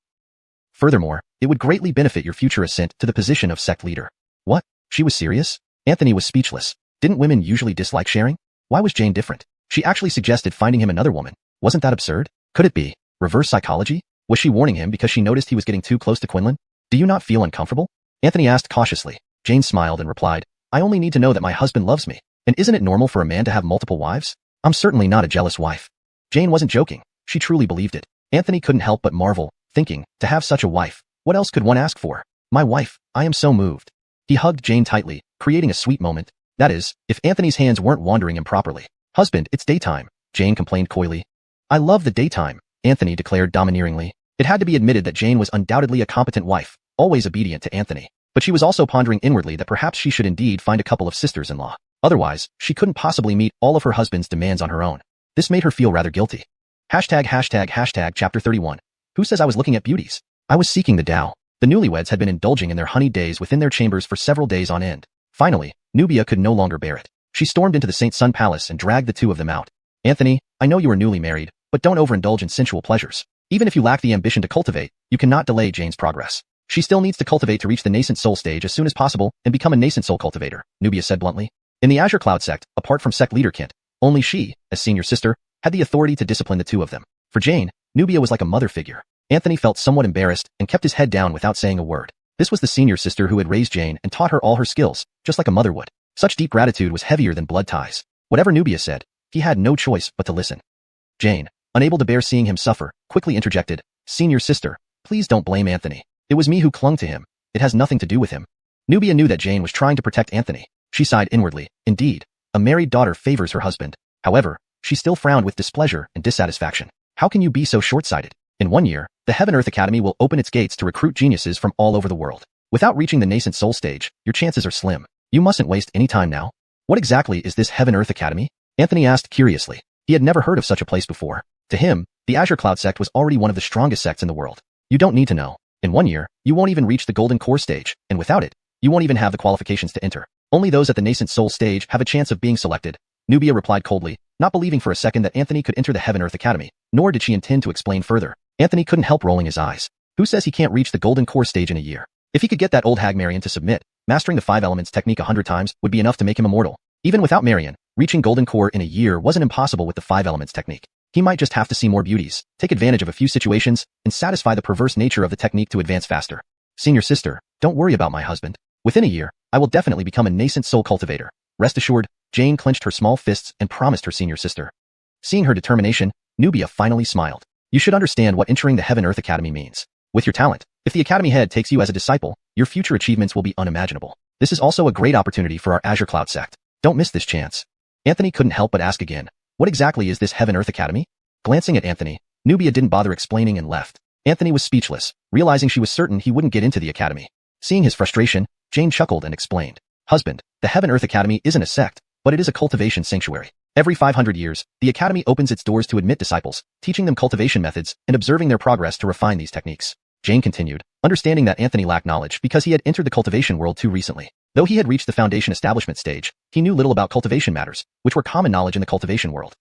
Furthermore, it would greatly benefit your future ascent to the position of sect leader. What? She was serious? Anthony was speechless. Didn't women usually dislike sharing? Why was Jane different? She actually suggested finding him another woman. Wasn't that absurd? Could it be reverse psychology? Was she warning him because she noticed he was getting too close to Quinlan? "Do you not feel uncomfortable?" Anthony asked cautiously. Jane smiled and replied, "I only need to know that my husband loves me. And isn't it normal for a man to have multiple wives? I'm certainly not a jealous wife." Jane wasn't joking. She truly believed it. Anthony couldn't help but marvel, thinking, to have such a wife, what else could one ask for? "My wife, I am so moved." He hugged Jane tightly, creating a sweet moment. That is, if Anthony's hands weren't wandering improperly. "Husband, it's daytime," Jane complained coyly. "I love the daytime," Anthony declared domineeringly. It had to be admitted that Jane was undoubtedly a competent wife, always obedient to Anthony. But she was also pondering inwardly that perhaps she should indeed find a couple of sisters-in-law. Otherwise, she couldn't possibly meet all of her husband's demands on her own. This made her feel rather guilty. Chapter 31. Who says I was looking at beauties? I was seeking the Tao. The newlyweds had been indulging in their honeyed days within their chambers for several days on end. Finally, Nubia could no longer bear it. She stormed into the St. Sun Palace and dragged the two of them out. "Anthony, I know you are newly married, but don't overindulge in sensual pleasures. Even if you lack the ambition to cultivate, you cannot delay Jane's progress. She still needs to cultivate to reach the nascent soul stage as soon as possible and become a nascent soul cultivator, Nubia said bluntly. In the Azure Cloud sect, apart from sect leader Kint, only she, as senior sister, had the authority to discipline the two of them. For Jane, Nubia was like a mother figure. Anthony felt somewhat embarrassed and kept his head down without saying a word. This was the senior sister who had raised Jane and taught her all her skills, just like a mother would. Such deep gratitude was heavier than blood ties. Whatever Nubia said, he had no choice but to listen. Jane, unable to bear seeing him suffer, quickly interjected, "Senior sister, please don't blame Anthony. It was me who clung to him. It has nothing to do with him." Nubia knew that Jane was trying to protect Anthony. She sighed inwardly. Indeed, a married daughter favors her husband. However, she still frowned with displeasure and dissatisfaction. How can you be so short-sighted? In 1 year, the Heaven Earth Academy will open its gates to recruit geniuses from all over the world. Without reaching the nascent soul stage, your chances are slim. You mustn't waste any time now. What exactly is this Heaven Earth Academy? Anthony asked curiously. He had never heard of such a place before. To him, the Azure Cloud sect was already one of the strongest sects in the world. You don't need to know. In 1 year, you won't even reach the golden core stage, and without it, you won't even have the qualifications to enter. Only those at the nascent soul stage have a chance of being selected. Nubia replied coldly, not believing for a second that Anthony could enter the Heaven Earth Academy, nor did she intend to explain further. Anthony couldn't help rolling his eyes. Who says he can't reach the golden core stage in a year? If he could get that old hag Marion to submit, mastering the 5 elements technique 100 times would be enough to make him immortal. Even without Marion, reaching golden core in a year wasn't impossible with the 5 elements technique. He might just have to see more beauties, take advantage of a few situations, and satisfy the perverse nature of the technique to advance faster. Senior sister, don't worry about my husband. Within a year, I will definitely become a nascent soul cultivator. Rest assured, Jane clenched her small fists and promised her senior sister. Seeing her determination, Nubia finally smiled. You should understand what entering the Heaven Earth Academy means. With your talent, if the Academy head takes you as a disciple, your future achievements will be unimaginable. This is also a great opportunity for our Azure Cloud sect. Don't miss this chance. Anthony couldn't help but ask again, what exactly is this Heaven Earth Academy? Glancing at Anthony, Nubia didn't bother explaining and left. Anthony was speechless, realizing she was certain he wouldn't get into the Academy. Seeing his frustration, Jane chuckled and explained, Husband, the Heaven Earth Academy isn't a sect, but it is a cultivation sanctuary. Every 500 years, the Academy opens its doors to admit disciples, teaching them cultivation methods and observing their progress to refine these techniques. Jane continued, understanding that Anthony lacked knowledge because he had entered the cultivation world too recently. Though he had reached the foundation establishment stage, he knew little about cultivation matters, which were common knowledge in the cultivation world.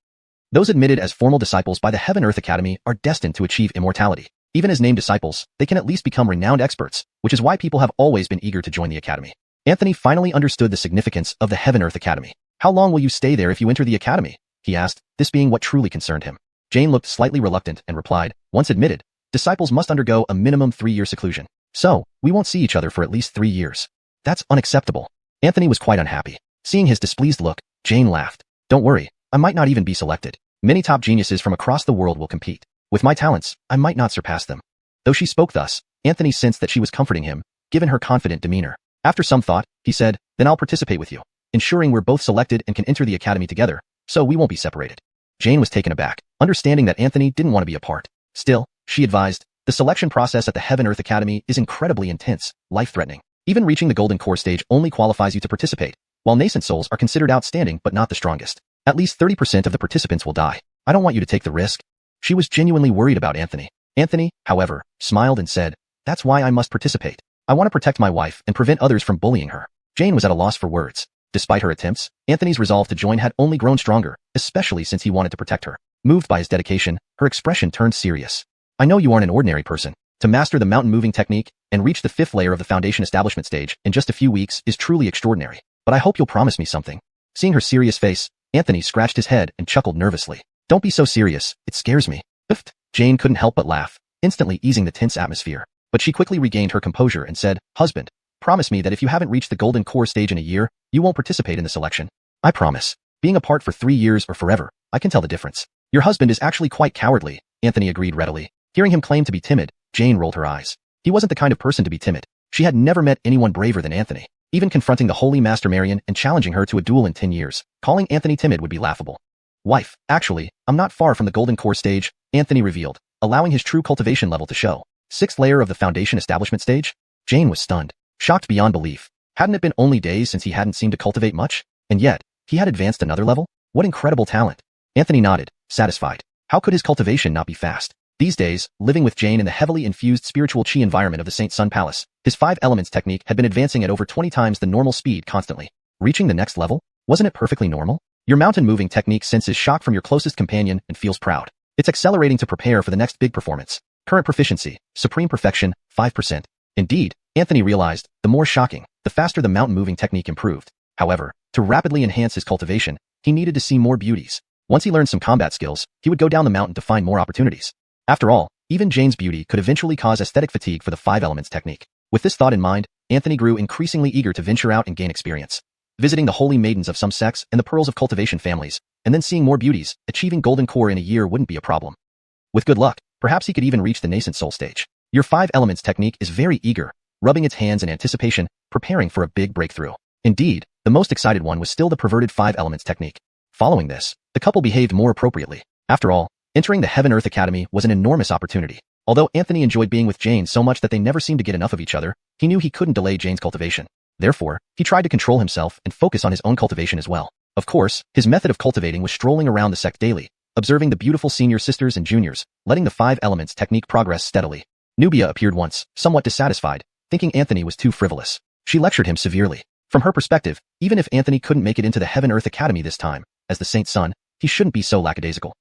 Those admitted as formal disciples by the Heaven Earth Academy are destined to achieve immortality. Even as named disciples, they can at least become renowned experts, which is why people have always been eager to join the Academy. Anthony finally understood the significance of the Heaven Earth Academy. How long will you stay there if you enter the Academy? He asked, this being what truly concerned him. Jane looked slightly reluctant and replied, once admitted, disciples must undergo a minimum 3-year seclusion. So, we won't see each other for at least 3 years. That's unacceptable. Anthony was quite unhappy. Seeing his displeased look, Jane laughed. Don't worry, I might not even be selected. Many top geniuses from across the world will compete. With my talents, I might not surpass them. Though she spoke thus, Anthony sensed that she was comforting him, given her confident demeanor. After some thought, he said, then I'll participate with you, ensuring we're both selected and can enter the Academy together, so we won't be separated. Jane was taken aback, understanding that Anthony didn't want to be apart. Still, she advised, the selection process at the Heaven Earth Academy is incredibly intense, life-threatening. Even reaching the golden core stage only qualifies you to participate, while nascent souls are considered outstanding but not the strongest. At least 30% of the participants will die. I don't want you to take the risk. She was genuinely worried about Anthony. Anthony, however, smiled and said, that's why I must participate. I want to protect my wife and prevent others from bullying her. Jane was at a loss for words. Despite her attempts, Anthony's resolve to join had only grown stronger, especially since he wanted to protect her. Moved by his dedication, her expression turned serious. I know you aren't an ordinary person. To master the mountain-moving technique and reach the 5th layer of the foundation establishment stage in just a few weeks is truly extraordinary. But I hope you'll promise me something. Seeing her serious face, Anthony scratched his head and chuckled nervously. Don't be so serious, it scares me. Ift. Jane couldn't help but laugh, instantly easing the tense atmosphere. But she quickly regained her composure and said, Husband, promise me that if you haven't reached the golden core stage in a year, you won't participate in the selection. I promise. Being apart for 3 years or forever, I can tell the difference. Your husband is actually quite cowardly, Anthony agreed readily. Hearing him claim to be timid, Jane rolled her eyes. He wasn't the kind of person to be timid. She had never met anyone braver than Anthony. Even confronting the holy Master Marion and challenging her to a duel in 10 years, calling Anthony timid would be laughable. Wife, actually, I'm not far from the golden core stage, Anthony revealed, allowing his true cultivation level to show. 6th layer of the foundation establishment stage? Jane was stunned, shocked beyond belief. Hadn't it been only days since he hadn't seemed to cultivate much? And yet, he had advanced another level? What incredible talent. Anthony nodded, satisfied. How could his cultivation not be fast? These days, living with Jane in the heavily infused spiritual chi environment of the Saint Sun Palace, his 5 elements technique had been advancing at over 20 times the normal speed constantly. Reaching the next level? Wasn't it perfectly normal? Your mountain-moving technique senses shock from your closest companion and feels proud. It's accelerating to prepare for the next big performance. Current proficiency, supreme perfection, 5%. Indeed, Anthony realized, the more shocking, the faster the mountain-moving technique improved. However, to rapidly enhance his cultivation, he needed to see more beauties. Once he learned some combat skills, he would go down the mountain to find more opportunities. After all, even Jane's beauty could eventually cause aesthetic fatigue for the 5 elements technique. With this thought in mind, Anthony grew increasingly eager to venture out and gain experience. Visiting the holy maidens of some sects and the pearls of cultivation families, and then seeing more beauties, achieving golden core in a year wouldn't be a problem. With good luck, perhaps he could even reach the nascent soul stage. Your 5 elements technique is very eager, rubbing its hands in anticipation, preparing for a big breakthrough. Indeed, the most excited one was still the perverted 5 elements technique. Following this, the couple behaved more appropriately. After all, entering the Heaven-Earth Academy was an enormous opportunity. Although Anthony enjoyed being with Jane so much that they never seemed to get enough of each other, he knew he couldn't delay Jane's cultivation. Therefore, he tried to control himself and focus on his own cultivation as well. Of course, his method of cultivating was strolling around the sect daily, observing the beautiful senior sisters and juniors, letting the 5 elements technique progress steadily. Nubia appeared once, somewhat dissatisfied, thinking Anthony was too frivolous. She lectured him severely. From her perspective, even if Anthony couldn't make it into the Heaven-Earth Academy this time, as the Saint's son, he shouldn't be so lackadaisical.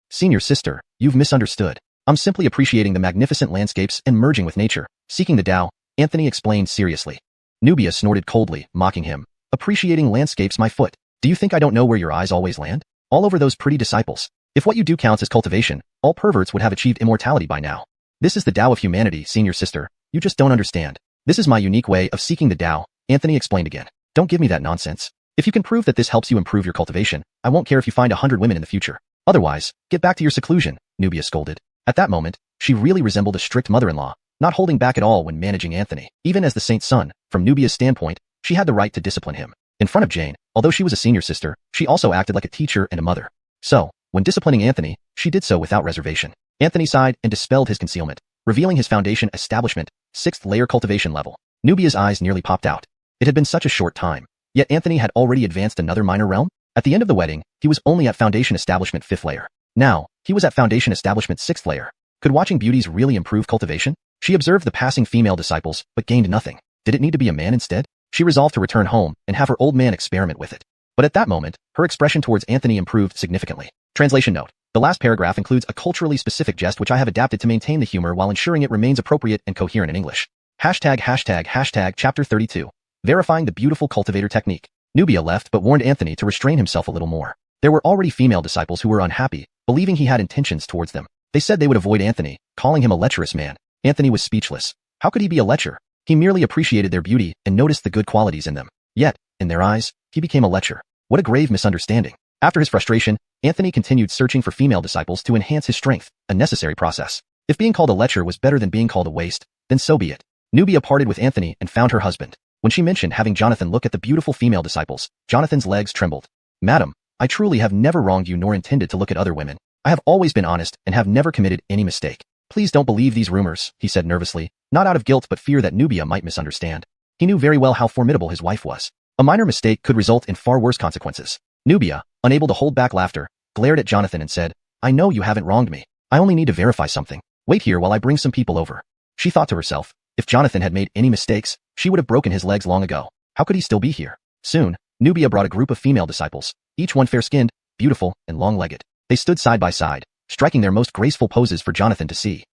Senior sister, you've misunderstood. I'm simply appreciating the magnificent landscapes and merging with nature, seeking the Tao, Anthony explained seriously. Nubia snorted coldly, mocking him. Appreciating landscapes, my foot. Do you think I don't know where your eyes always land? All over those pretty disciples. If what you do counts as cultivation, all perverts would have achieved immortality by now. This is the Tao of humanity, senior sister. You just don't understand. This is my unique way of seeking the Tao, Anthony explained again. Don't give me that nonsense. If you can prove that this helps you improve your cultivation, I won't care if you find 100 women in the future. Otherwise, get back to your seclusion, Nubia scolded. At that moment, she really resembled a strict mother-in-law, not holding back at all when managing Anthony. Even as the Saint's son, from Nubia's standpoint, she had the right to discipline him. In front of Jane, although she was a senior sister, she also acted like a teacher and a mother. So, when disciplining Anthony, she did so without reservation. Anthony sighed and dispelled his concealment, revealing his foundation establishment, 6th layer cultivation level. Nubia's eyes nearly popped out. It had been such a short time, yet Anthony had already advanced another minor realm. At the end of the wedding, he was only at foundation establishment 5th layer. Now, he was at foundation establishment 6th layer. Could watching beauties really improve cultivation? She observed the passing female disciples, but gained nothing. Did it need to be a man instead? She resolved to return home and have her old man experiment with it. But at that moment, her expression towards Anthony improved significantly. Translation note. The last paragraph includes a culturally specific jest which I have adapted to maintain the humor while ensuring it remains appropriate and coherent in English. ####Chapter 32. Verifying the beautiful cultivator technique. Nubia left but warned Anthony to restrain himself a little more. There were already female disciples who were unhappy, believing he had intentions towards them. They said they would avoid Anthony, calling him a lecherous man. Anthony was speechless. How could he be a lecher? He merely appreciated their beauty and noticed the good qualities in them. Yet, in their eyes, he became a lecher. What a grave misunderstanding. After his frustration, Anthony continued searching for female disciples to enhance his strength, a necessary process. If being called a lecher was better than being called a waste, then so be it. Nubia parted with Anthony and found her husband. When she mentioned having Jonathan look at the beautiful female disciples, Jonathan's legs trembled. Madam, I truly have never wronged you nor intended to look at other women. I have always been honest and have never committed any mistake. Please don't believe these rumors, he said nervously, not out of guilt but fear that Nubia might misunderstand. He knew very well how formidable his wife was. A minor mistake could result in far worse consequences. Nubia, unable to hold back laughter, glared at Jonathan and said, I know you haven't wronged me. I only need to verify something. Wait here while I bring some people over. She thought to herself, if Jonathan had made any mistakes, she would have broken his legs long ago. How could he still be here? Soon, Nubia brought a group of female disciples, each one fair-skinned, beautiful, and long-legged. They stood side by side, striking their most graceful poses for Jonathan to see.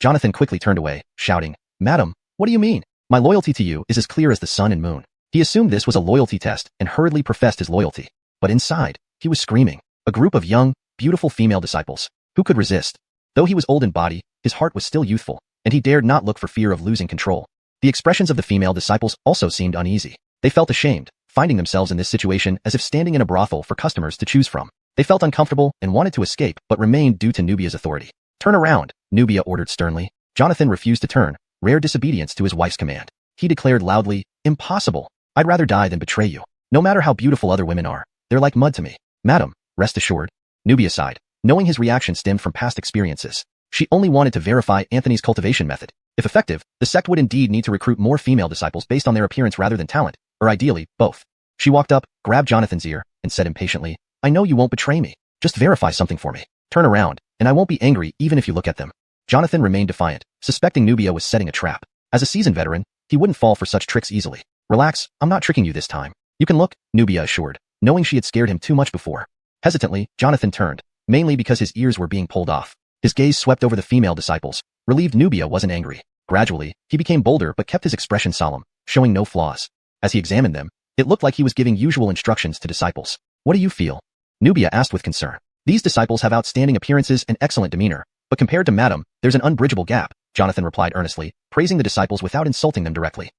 Jonathan quickly turned away, shouting, Madam, what do you mean? My loyalty to you is as clear as the sun and moon. He assumed this was a loyalty test and hurriedly professed his loyalty. But inside, he was screaming. A group of young, beautiful female disciples. Who could resist? Though he was old in body, his heart was still youthful, and he dared not look for fear of losing control. The expressions of the female disciples also seemed uneasy. They felt ashamed, finding themselves in this situation as if standing in a brothel for customers to choose from. They felt uncomfortable and wanted to escape but remained due to Nubia's authority. Turn around, Nubia ordered sternly. Jonathan refused to turn, rare disobedience to his wife's command. He declared loudly, Impossible. I'd rather die than betray you. No matter how beautiful other women are, they're like mud to me. Madam, rest assured. Nubia sighed, knowing his reaction stemmed from past experiences. She only wanted to verify Anthony's cultivation method. If effective, the sect would indeed need to recruit more female disciples based on their appearance rather than talent, or ideally, both. She walked up, grabbed Jonathan's ear, and said impatiently, I know you won't betray me. Just verify something for me. Turn around, and I won't be angry even if you look at them. Jonathan remained defiant, suspecting Nubia was setting a trap. As a seasoned veteran, he wouldn't fall for such tricks easily. Relax, I'm not tricking you this time. You can look, Nubia assured, knowing she had scared him too much before. Hesitantly, Jonathan turned, mainly because his ears were being pulled off. His gaze swept over the female disciples, relieved Nubia wasn't angry. Gradually, he became bolder but kept his expression solemn, showing no flaws. As he examined them, it looked like he was giving usual instructions to disciples. What do you feel? Nubia asked with concern. These disciples have outstanding appearances and excellent demeanor, but compared to Madam, there's an unbridgeable gap, Jonathan replied earnestly, praising the disciples without insulting them directly.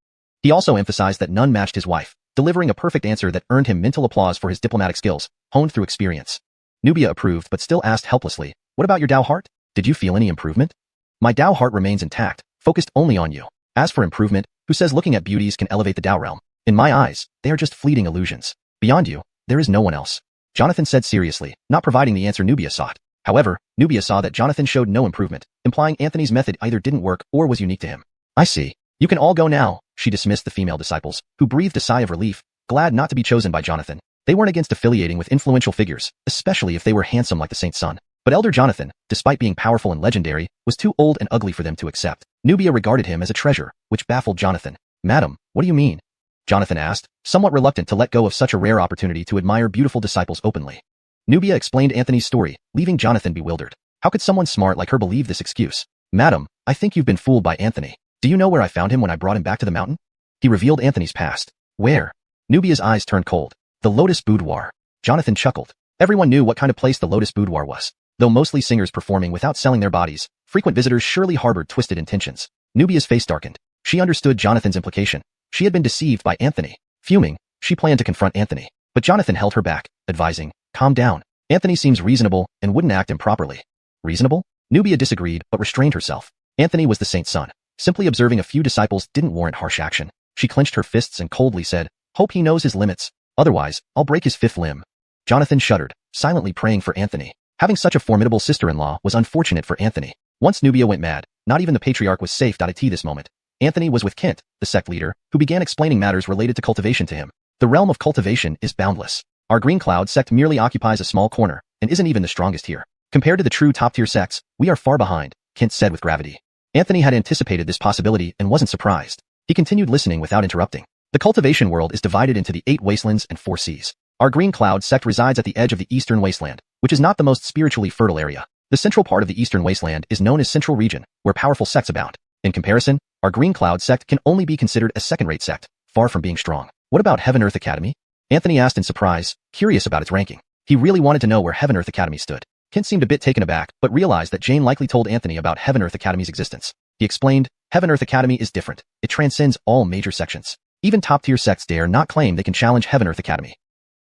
He also emphasized that none matched his wife, delivering a perfect answer that earned him mental applause for his diplomatic skills, honed through experience. Nubia approved but still asked helplessly, what about your Tao heart? Did you feel any improvement? My Tao heart remains intact, focused only on you. As for improvement, who says looking at beauties can elevate the Tao realm? In my eyes, they are just fleeting illusions. Beyond you, there is no one else. Jonathan said seriously, not providing the answer Nubia sought. However, Nubia saw that Jonathan showed no improvement, implying Anthony's method either didn't work or was unique to him. I see. You can all go now, she dismissed the female disciples, who breathed a sigh of relief, glad not to be chosen by Jonathan. They weren't against affiliating with influential figures, especially if they were handsome like the Saint's son. But elder Jonathan, despite being powerful and legendary, was too old and ugly for them to accept. Nubia regarded him as a treasure, which baffled Jonathan. Madam, what do you mean? Jonathan asked, somewhat reluctant to let go of such a rare opportunity to admire beautiful disciples openly. Nubia explained Anthony's story, leaving Jonathan bewildered. How could someone smart like her believe this excuse? Madam, I think you've been fooled by Anthony. Do you know where I found him when I brought him back to the mountain? He revealed Anthony's past. Where? Nubia's eyes turned cold. The Lotus Boudoir. Jonathan chuckled. Everyone knew what kind of place the Lotus Boudoir was. Though mostly singers performing without selling their bodies, frequent visitors surely harbored twisted intentions. Nubia's face darkened. She understood Jonathan's implication. She had been deceived by Anthony. Fuming, she planned to confront Anthony. But Jonathan held her back, advising, calm down. Anthony seems reasonable and wouldn't act improperly. Reasonable? Nubia disagreed but restrained herself. Anthony was the Saint's son. Simply observing a few disciples didn't warrant harsh action. She clenched her fists and coldly said, hope he knows his limits. Otherwise, I'll break his fifth limb. Jonathan shuddered, silently praying for Anthony. Having such a formidable sister-in-law was unfortunate for Anthony. Once Nubia went mad, not even the patriarch was safe. At this moment, Anthony was with Kent, the sect leader, who began explaining matters related to cultivation to him. The realm of cultivation is boundless. Our Green Cloud sect merely occupies a small corner, and isn't even the strongest here. Compared to the true top-tier sects, we are far behind, Kent said with gravity. Anthony had anticipated this possibility and wasn't surprised. He continued listening without interrupting. The cultivation world is divided into the 8 wastelands and 4 seas. Our Green Cloud sect resides at the edge of the eastern wasteland, which is not the most spiritually fertile area. The central part of the eastern wasteland is known as Central Region, where powerful sects abound. In comparison, our Green Cloud sect can only be considered a second-rate sect, far from being strong. What about Heaven Earth Academy? Anthony asked in surprise, curious about its ranking. He really wanted to know where Heaven Earth Academy stood. Kent seemed a bit taken aback, but realized that Jane likely told Anthony about Heaven Earth Academy's existence. He explained, Heaven Earth Academy is different. It transcends all major sections. Even top-tier sects dare not claim they can challenge Heaven Earth Academy.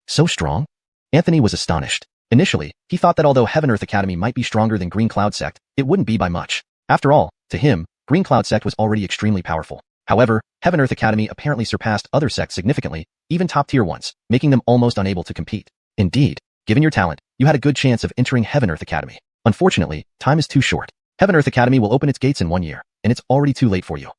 So strong? Anthony was astonished. Initially, he thought that although Heaven Earth Academy might be stronger than Green Cloud sect, it wouldn't be by much. After all, to him, Green Cloud sect was already extremely powerful. However, Heaven Earth Academy apparently surpassed other sects significantly, even top-tier ones, making them almost unable to compete. Indeed, given your talent, you had a good chance of entering Heaven Earth Academy. Unfortunately, time is too short. Heaven Earth Academy will open its gates in 1 year, and it's already too late for you.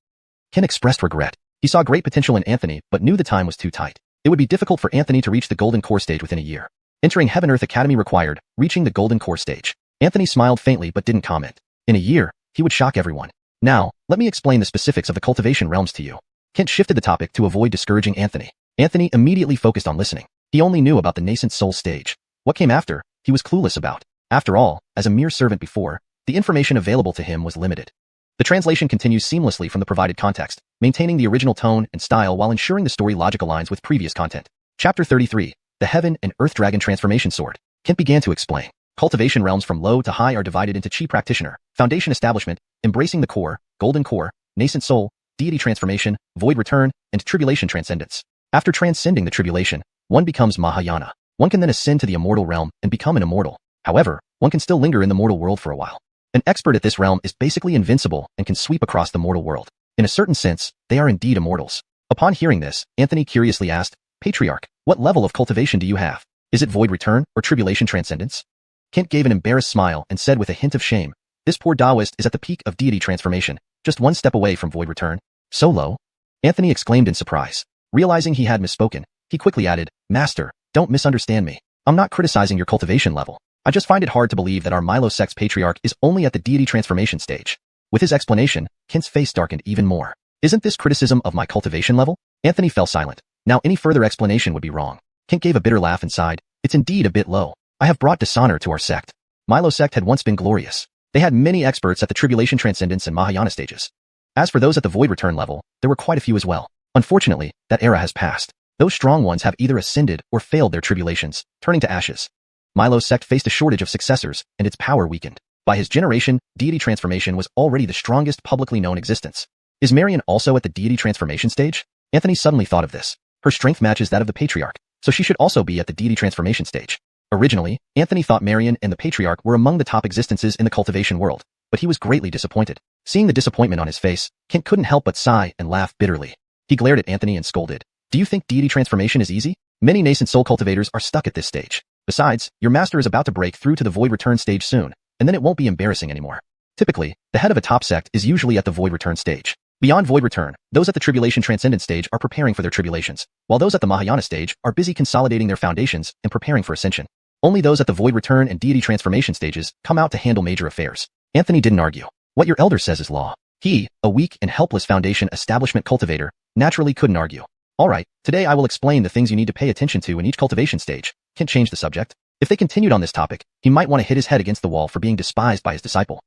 Ken expressed regret. He saw great potential in Anthony, but knew the time was too tight. It would be difficult for Anthony to reach the Golden Core stage within a year. Entering Heaven Earth Academy required reaching the Golden Core stage. Anthony smiled faintly but didn't comment. In a year, he would shock everyone. Now, let me explain the specifics of the cultivation realms to you. Kent shifted the topic to avoid discouraging Anthony. Anthony immediately focused on listening. He only knew about the nascent soul stage. What came after, he was clueless about. After all, as a mere servant before, the information available to him was limited. The translation continues seamlessly from the provided context, maintaining the original tone and style while ensuring the story logic aligns with previous content. Chapter 33, The Heaven and Earth Dragon Transformation Sword. Kent began to explain. Cultivation realms from low to high are divided into Chi Practitioner, Foundation Establishment, Embracing the Core, Golden Core, Nascent Soul, Deity Transformation, Void Return, and Tribulation Transcendence. After transcending the tribulation, one becomes Mahayana. One can then ascend to the immortal realm and become an immortal. However, one can still linger in the mortal world for a while. An expert at this realm is basically invincible and can sweep across the mortal world. In a certain sense, they are indeed immortals. Upon hearing this, Anthony curiously asked, Patriarch, what level of cultivation do you have? Is it Void Return or Tribulation Transcendence? Kent gave an embarrassed smile and said with a hint of shame, this poor Taoist is at the peak of Deity Transformation, just one step away from Void Return. So low? Anthony exclaimed in surprise. Realizing he had misspoken, he quickly added, Master, don't misunderstand me. I'm not criticizing your cultivation level. I just find it hard to believe that our Milo sect's patriarch is only at the Deity Transformation stage. With his explanation, Kent's face darkened even more. Isn't this criticism of my cultivation level? Anthony fell silent. Now any further explanation would be wrong. Kent gave a bitter laugh and sighed. It's indeed a bit low. I have brought dishonor to our sect. Milo sect had once been glorious. They had many experts at the Tribulation Transcendence and Mahayana stages. As for those at the void return level, there were quite a few as well. Unfortunately, that era has passed. Those strong ones have either ascended or failed their tribulations, turning to ashes. Milo's sect faced a shortage of successors, and its power weakened. By his generation, deity transformation was already the strongest publicly known existence. Is Marion also at the deity transformation stage? Anthony suddenly thought of this. Her strength matches that of the Patriarch, so she should also be at the deity transformation stage. Originally, Anthony thought Marion and the Patriarch were among the top existences in the cultivation world, but he was greatly disappointed. Seeing the disappointment on his face, Kent couldn't help but sigh and laugh bitterly. He glared at Anthony and scolded. Do you think deity transformation is easy? Many nascent soul cultivators are stuck at this stage. Besides, your master is about to break through to the void return stage soon, and then it won't be embarrassing anymore. Typically, the head of a top sect is usually at the void return stage. Beyond void return, those at the tribulation transcendent stage are preparing for their tribulations, while those at the Mahayana stage are busy consolidating their foundations and preparing for ascension. Only those at the void return and deity transformation stages come out to handle major affairs. Anthony didn't argue. What your elder says is law. He, a weak and helpless foundation establishment cultivator, naturally couldn't argue. Alright, today I will explain the things you need to pay attention to in each cultivation stage. Kent changed the subject. If they continued on this topic, he might want to hit his head against the wall for being despised by his disciple.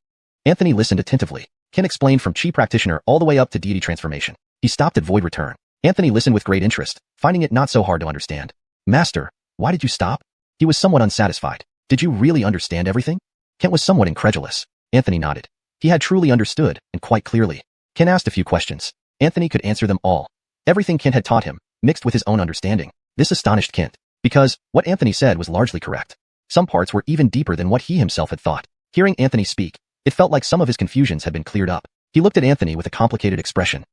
Anthony listened attentively. Kent explained from Chi practitioner all the way up to deity transformation. He stopped at void return. Anthony listened with great interest, finding it not so hard to understand. Master, why did you stop? He was somewhat unsatisfied. Did you really understand everything? Kent was somewhat incredulous. Anthony nodded. He had truly understood, and quite clearly. Kent asked a few questions. Anthony could answer them all. Everything Kent had taught him, mixed with his own understanding. This astonished Kent, because what Anthony said was largely correct. Some parts were even deeper than what he himself had thought. Hearing Anthony speak, it felt like some of his confusions had been cleared up. He looked at Anthony with a complicated expression.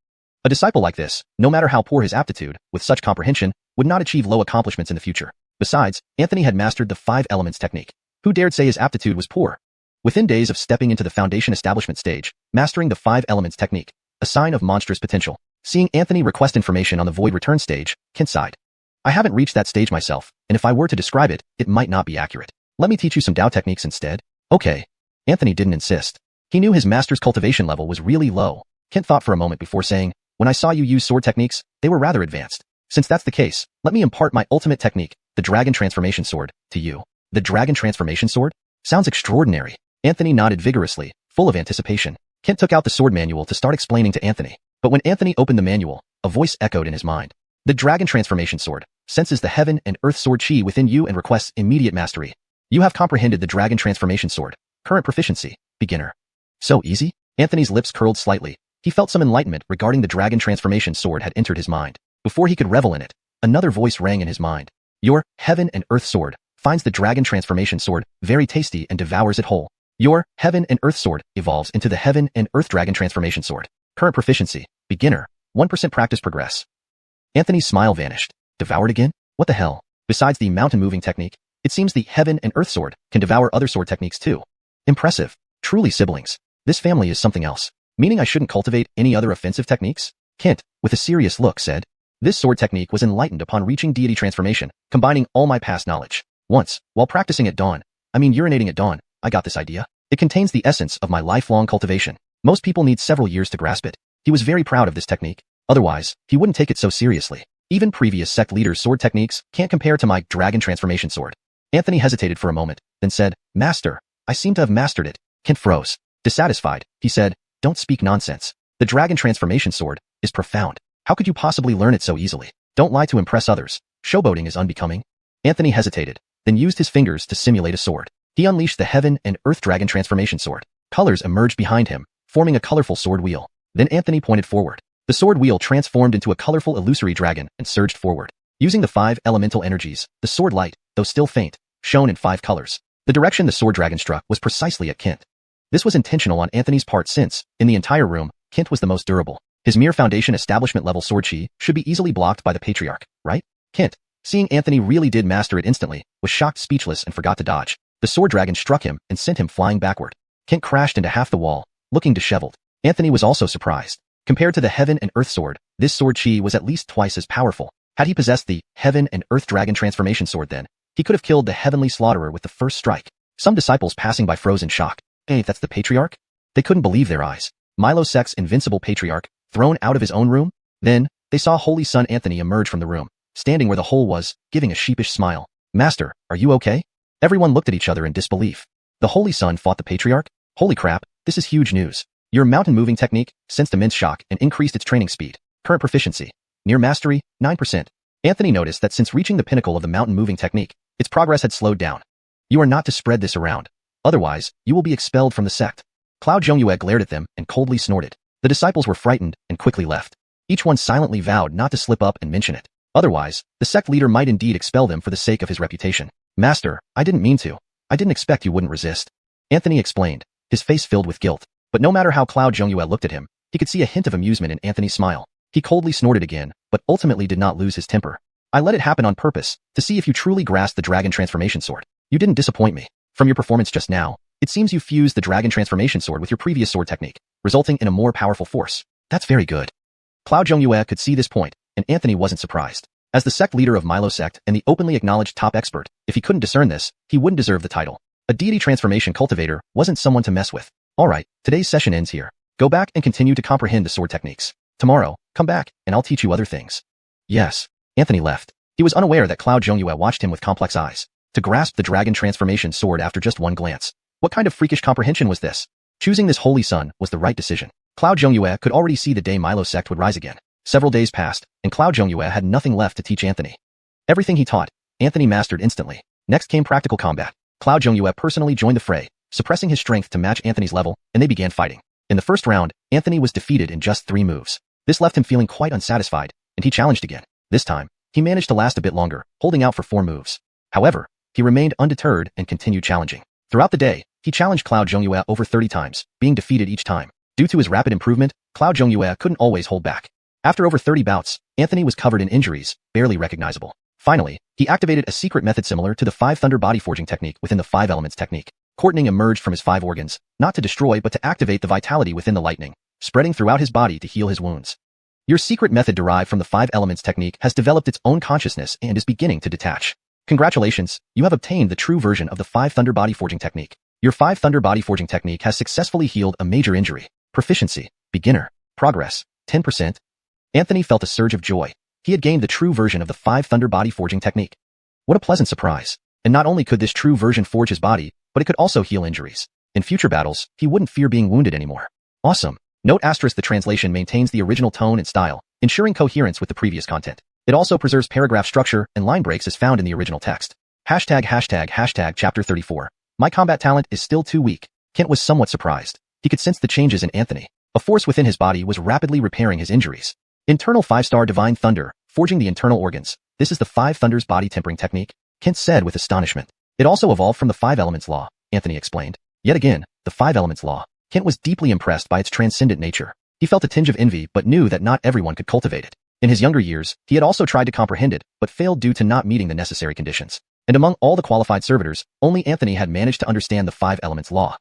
A disciple like this, no matter how poor his aptitude, with such comprehension, would not achieve low accomplishments in the future. Besides, Anthony had mastered the 5 elements technique. Who dared say his aptitude was poor? Within days of stepping into the foundation establishment stage, mastering the 5 elements technique, a sign of monstrous potential. Seeing Anthony request information on the void return stage, Kent sighed. I haven't reached that stage myself, and if I were to describe it, it might not be accurate. Let me teach you some Tao techniques instead. Okay. Anthony didn't insist. He knew his master's cultivation level was really low. Kent thought for a moment before saying, when I saw you use sword techniques, they were rather advanced. Since that's the case, let me impart my ultimate technique, the Dragon Transformation Sword, to you. The Dragon Transformation Sword? Sounds extraordinary. Anthony nodded vigorously, full of anticipation. Kent took out the sword manual to start explaining to Anthony. But when Anthony opened the manual, a voice echoed in his mind. The Dragon Transformation Sword senses the heaven and earth sword chi within you and requests immediate mastery. You have comprehended the Dragon Transformation Sword. Current proficiency, beginner. So easy? Anthony's lips curled slightly. He felt some enlightenment regarding the Dragon Transformation Sword had entered his mind. Before he could revel in it, another voice rang in his mind. Your heaven and earth sword finds the Dragon Transformation Sword very tasty and devours it whole. Your heaven and earth sword evolves into the heaven and earth Dragon Transformation Sword. Current proficiency, beginner, 1% practice progress. Anthony's smile vanished. Devoured again? What the hell? Besides the mountain moving technique, it seems the heaven and earth sword can devour other sword techniques too. Impressive. Truly siblings. This family is something else. Meaning I shouldn't cultivate any other offensive techniques? Kent, with a serious look, said. This sword technique was enlightened upon reaching deity transformation, combining all my past knowledge. Once, while practicing at dawn, urinating at dawn, I got this idea. It contains the essence of my lifelong cultivation. Most people need several years to grasp it. He was very proud of this technique. Otherwise, he wouldn't take it so seriously. Even previous sect leaders' sword techniques can't compare to my Dragon Transformation Sword. Anthony hesitated for a moment, then said, Master, I seem to have mastered it. Kent froze. Dissatisfied, he said, Don't speak nonsense. The Dragon Transformation Sword is profound. How could you possibly learn it so easily? Don't lie to impress others. Showboating is unbecoming. Anthony hesitated, then used his fingers to simulate a sword. He unleashed the Heaven and Earth Dragon Transformation Sword. Colors emerged behind him, forming a colorful sword wheel. Then Anthony pointed forward. The sword wheel transformed into a colorful illusory dragon and surged forward. Using the 5 elemental energies, the sword light, though still faint, shone in 5 colors. The direction the sword dragon struck was precisely at Kent. This was intentional on Anthony's part since, in the entire room, Kent was the most durable. His mere foundation establishment level sword chi should be easily blocked by the Patriarch, right? Kent, seeing Anthony really did master it instantly, was shocked, speechless, and forgot to dodge. The sword dragon struck him and sent him flying backward. Kent crashed into half the wall, looking disheveled. Anthony was also surprised. Compared to the Heaven and Earth Sword, this sword chi was at least twice as powerful. Had he possessed the Heaven and Earth Dragon Transformation Sword then, he could have killed the Heavenly Slaughterer with the first strike. Some disciples passing by froze in shock. Hey, that's the Patriarch? They couldn't believe their eyes. Milo Sec's invincible Patriarch, thrown out of his own room? Then, they saw Holy Son Anthony emerge from the room, standing where the hole was, giving a sheepish smile. Master, are you okay? Everyone looked at each other in disbelief. The Holy Son fought the Patriarch? Holy crap, this is huge news. Your mountain moving technique sensed immense shock and increased its training speed. Current proficiency. Near mastery, 9%. Anthony noticed that since reaching the pinnacle of the mountain moving technique, its progress had slowed down. You are not to spread this around. Otherwise, you will be expelled from the sect. Cloud Zhongyue glared at them and coldly snorted. The disciples were frightened and quickly left. Each one silently vowed not to slip up and mention it. Otherwise, the sect leader might indeed expel them for the sake of his reputation. Master, I didn't mean to. I didn't expect you wouldn't resist. Anthony explained, his face filled with guilt. But no matter how Cloud Zhongyue looked at him, he could see a hint of amusement in Anthony's smile. He coldly snorted again, but ultimately did not lose his temper. I let it happen on purpose, to see if you truly grasped the dragon transformation sword. You didn't disappoint me. From your performance just now, it seems you fused the dragon transformation sword with your previous sword technique, resulting in a more powerful force. That's very good. Cloud Zhongyue could see this point, and Anthony wasn't surprised. As the sect leader of Milo sect and the openly acknowledged top expert, if he couldn't discern this, he wouldn't deserve the title. A deity transformation cultivator wasn't someone to mess with. Alright, today's session ends here. Go back and continue to comprehend the sword techniques. Tomorrow, come back, and I'll teach you other things. Yes. Anthony left. He was unaware that Cloud Zhongyue watched him with complex eyes. To grasp the dragon transformation sword after just one glance. What kind of freakish comprehension was this? Choosing this holy son was the right decision. Cloud Zhongyue could already see the day Milo sect would rise again. Several days passed, and Cloud Zhongyue had nothing left to teach Anthony. Everything he taught, Anthony mastered instantly. Next came practical combat. Cloud Zhongyue personally joined the fray, suppressing his strength to match Anthony's level, and they began fighting. In the first round, Anthony was defeated in just 3 moves. This left him feeling quite unsatisfied, and he challenged again. This time, he managed to last a bit longer, holding out for 4 moves. However, he remained undeterred and continued challenging. Throughout the day, he challenged Cloud Zhongyue over 30 times, being defeated each time. Due to his rapid improvement, Cloud Zhongyue couldn't always hold back. After over 30 bouts, Anthony was covered in injuries, barely recognizable. Finally, he activated a secret method similar to the 5 Thunder Body Forging technique within the 5 Elements technique. Courtening emerged from his 5 organs, not to destroy but to activate the vitality within the lightning, spreading throughout his body to heal his wounds. Your secret method derived from the 5 Elements technique has developed its own consciousness and is beginning to detach. Congratulations, you have obtained the true version of the 5 Thunder Body Forging technique. Your 5 Thunder Body Forging technique has successfully healed a major injury. Proficiency, beginner, progress, 10%. Anthony felt a surge of joy. He had gained the true version of the 5 Thunder Body Forging technique. What a pleasant surprise. And not only could this true version forge his body, but it could also heal injuries. In future battles, he wouldn't fear being wounded anymore. Awesome. Note asterisk the translation maintains the original tone and style, ensuring coherence with the previous content. It also preserves paragraph structure and line breaks as found in the original text. ####Chapter 34. My combat talent is still too weak. Kent was somewhat surprised. He could sense the changes in Anthony. A force within his body was rapidly repairing his injuries. Internal 5-star Divine Thunder, forging the internal organs. This is the 5 Thunders body tempering technique, Kent said with astonishment. It also evolved from the 5 Elements law, Anthony explained. Yet again, the 5 Elements law. Kent was deeply impressed by its transcendent nature. He felt a tinge of envy but knew that not everyone could cultivate it. In his younger years, he had also tried to comprehend it, but failed due to not meeting the necessary conditions. And among all the qualified servitors, only Anthony had managed to understand the 5 Elements law.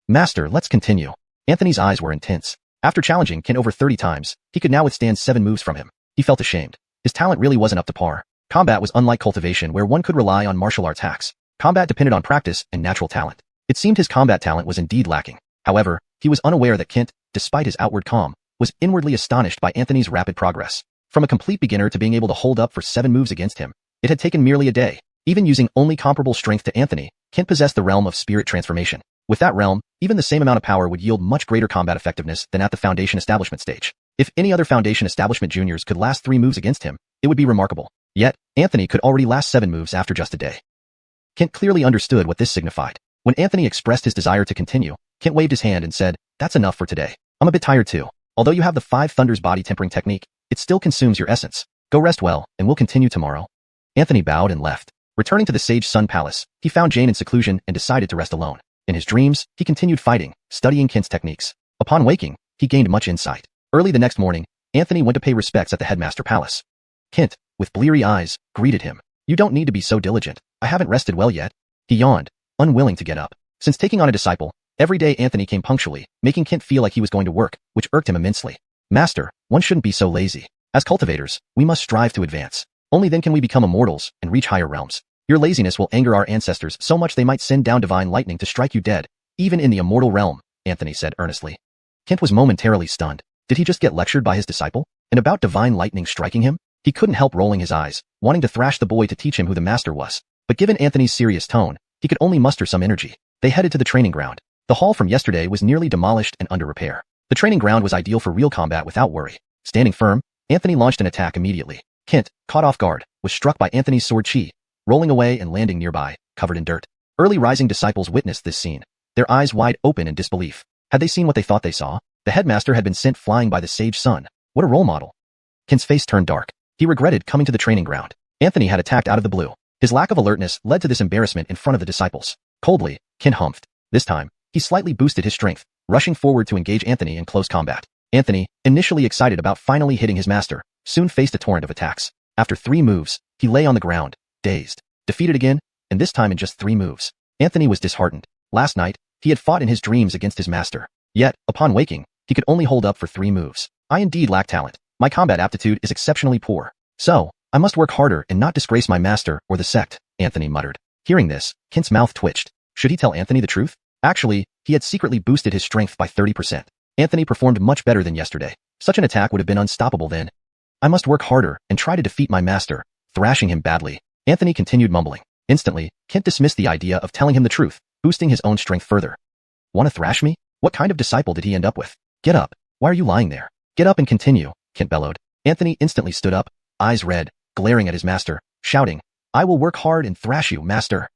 Master, let's continue. Anthony's eyes were intense. After challenging Kent over 30 times, he could now withstand 7 moves from him. He felt ashamed. His talent really wasn't up to par. Combat was unlike cultivation where one could rely on martial arts hacks. Combat depended on practice and natural talent. It seemed his combat talent was indeed lacking. However, he was unaware that Kent, despite his outward calm, was inwardly astonished by Anthony's rapid progress. From a complete beginner to being able to hold up for 7 moves against him, it had taken merely a day. Even using only comparable strength to Anthony, Kent possessed the realm of spirit transformation. With that realm, even the same amount of power would yield much greater combat effectiveness than at the Foundation Establishment stage. If any other Foundation Establishment juniors could last 3 moves against him, it would be remarkable. Yet, Anthony could already last 7 moves after just a day. Kent clearly understood what this signified. When Anthony expressed his desire to continue, Kent waved his hand and said, "That's enough for today. I'm a bit tired too. Although you have the 5 Thunders body tempering technique, it still consumes your essence. Go rest well, and we'll continue tomorrow." Anthony bowed and left. Returning to the Sage Sun Palace, he found Jane in seclusion and decided to rest alone. In his dreams, he continued fighting, studying Kent's techniques. Upon waking, he gained much insight. Early the next morning, Anthony went to pay respects at the Headmaster Palace. Kent, with bleary eyes, greeted him. "You don't need to be so diligent. I haven't rested well yet." He yawned, unwilling to get up. Since taking on a disciple, every day Anthony came punctually, making Kent feel like he was going to work, which irked him immensely. "Master, one shouldn't be so lazy. As cultivators, we must strive to advance. Only then can we become immortals and reach higher realms. Your laziness will anger our ancestors so much they might send down divine lightning to strike you dead, even in the immortal realm," Anthony said earnestly. Kent was momentarily stunned. Did he just get lectured by his disciple? And about divine lightning striking him? He couldn't help rolling his eyes, wanting to thrash the boy to teach him who the master was. But given Anthony's serious tone, he could only muster some energy. They headed to the training ground. The hall from yesterday was nearly demolished and under repair. The training ground was ideal for real combat without worry. Standing firm, Anthony launched an attack immediately. Kent, caught off guard, was struck by Anthony's sword chi, rolling away and landing nearby, covered in dirt. Early rising disciples witnessed this scene, their eyes wide open in disbelief. Had they seen what they thought they saw? The headmaster had been sent flying by the sage sun. What a role model. Kent's face turned dark. He regretted coming to the training ground. Anthony had attacked out of the blue. His lack of alertness led to this embarrassment in front of the disciples. Coldly, Kent humphed. This time, he slightly boosted his strength, rushing forward to engage Anthony in close combat. Anthony, initially excited about finally hitting his master, soon faced a torrent of attacks. After 3 moves, he lay on the ground, dazed. Defeated again, and this time in just 3 moves. Anthony was disheartened. Last night, he had fought in his dreams against his master. Yet, upon waking, he could only hold up for 3 moves. I indeed lack talent. My combat aptitude is exceptionally poor. So, I must work harder and not disgrace my master or the sect, Anthony muttered. Hearing this, Kent's mouth twitched. Should he tell Anthony the truth? Actually, he had secretly boosted his strength by 30%. Anthony performed much better than yesterday. Such an attack would have been unstoppable then. I must work harder and try to defeat my master, thrashing him badly. Anthony continued mumbling. Instantly, Kent dismissed the idea of telling him the truth, boosting his own strength further. Want to thrash me? What kind of disciple did he end up with? Get up. Why are you lying there? Get up and continue, Kent bellowed. Anthony instantly stood up, eyes red, glaring at his master, shouting, I will work hard and thrash you, master.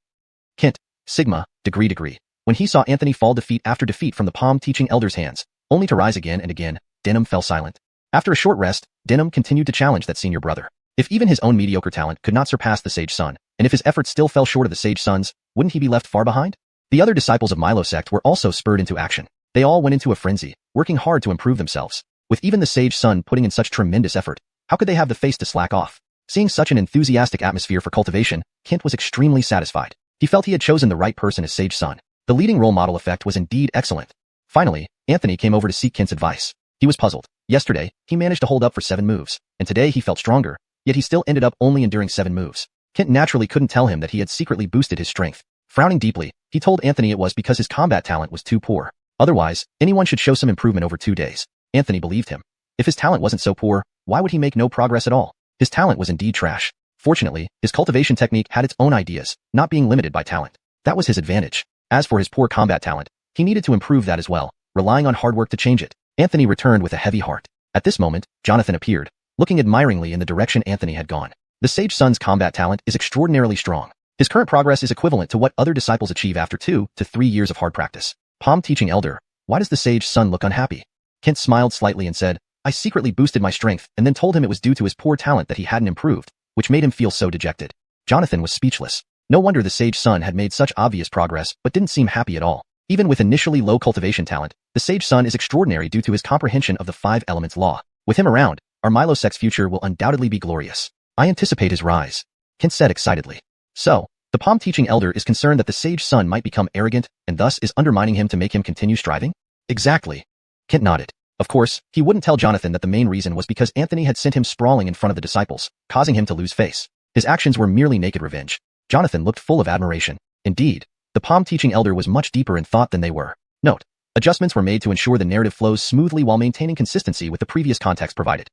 Kent, Sigma, degree. When he saw Anthony fall defeat after defeat from the Palm Teaching Elder's hands, only to rise again and again, Denham fell silent. After a short rest, Denham continued to challenge that senior brother. If even his own mediocre talent could not surpass the Sage Sun, and if his efforts still fell short of the Sage Sun's, wouldn't he be left far behind? The other disciples of Milo sect were also spurred into action. They all went into a frenzy, working hard to improve themselves. With even the Sage Sun putting in such tremendous effort, how could they have the face to slack off? Seeing such an enthusiastic atmosphere for cultivation, Kent was extremely satisfied. He felt he had chosen the right person as Sage Sun. The leading role model effect was indeed excellent. Finally, Anthony came over to seek Kent's advice. He was puzzled. Yesterday, he managed to hold up for 7 moves, and today he felt stronger, yet he still ended up only enduring 7 moves. Kent naturally couldn't tell him that he had secretly boosted his strength. Frowning deeply, he told Anthony it was because his combat talent was too poor. Otherwise, anyone should show some improvement over 2 days. Anthony believed him. If his talent wasn't so poor, why would he make no progress at all? His talent was indeed trash. Fortunately, his cultivation technique had its own ideas, not being limited by talent. That was his advantage. As for his poor combat talent, he needed to improve that as well, relying on hard work to change it. Anthony returned with a heavy heart. At this moment, Jonathan appeared, looking admiringly in the direction Anthony had gone. The Sage Sun's combat talent is extraordinarily strong. His current progress is equivalent to what other disciples achieve after 2 to 3 years of hard practice. Palm Teaching Elder, why does the Sage Sun look unhappy? Kent smiled slightly and said, I secretly boosted my strength and then told him it was due to his poor talent that he hadn't improved, which made him feel so dejected. Jonathan was speechless. No wonder the Sage Sun had made such obvious progress but didn't seem happy at all. Even with initially low cultivation talent, the Sage Sun is extraordinary due to his comprehension of the 5 elements law. With him around, our Milo sect's future will undoubtedly be glorious. I anticipate his rise, Kent said excitedly. So, the Palm Teaching Elder is concerned that the Sage Sun might become arrogant and thus is undermining him to make him continue striving? Exactly. Kent nodded. Of course, he wouldn't tell Jonathan that the main reason was because Anthony had sent him sprawling in front of the disciples, causing him to lose face. His actions were merely naked revenge. Jonathan looked full of admiration. Indeed, the Palm Teaching Elder was much deeper in thought than they were. Note, adjustments were made to ensure the narrative flows smoothly while maintaining consistency with the previous context provided.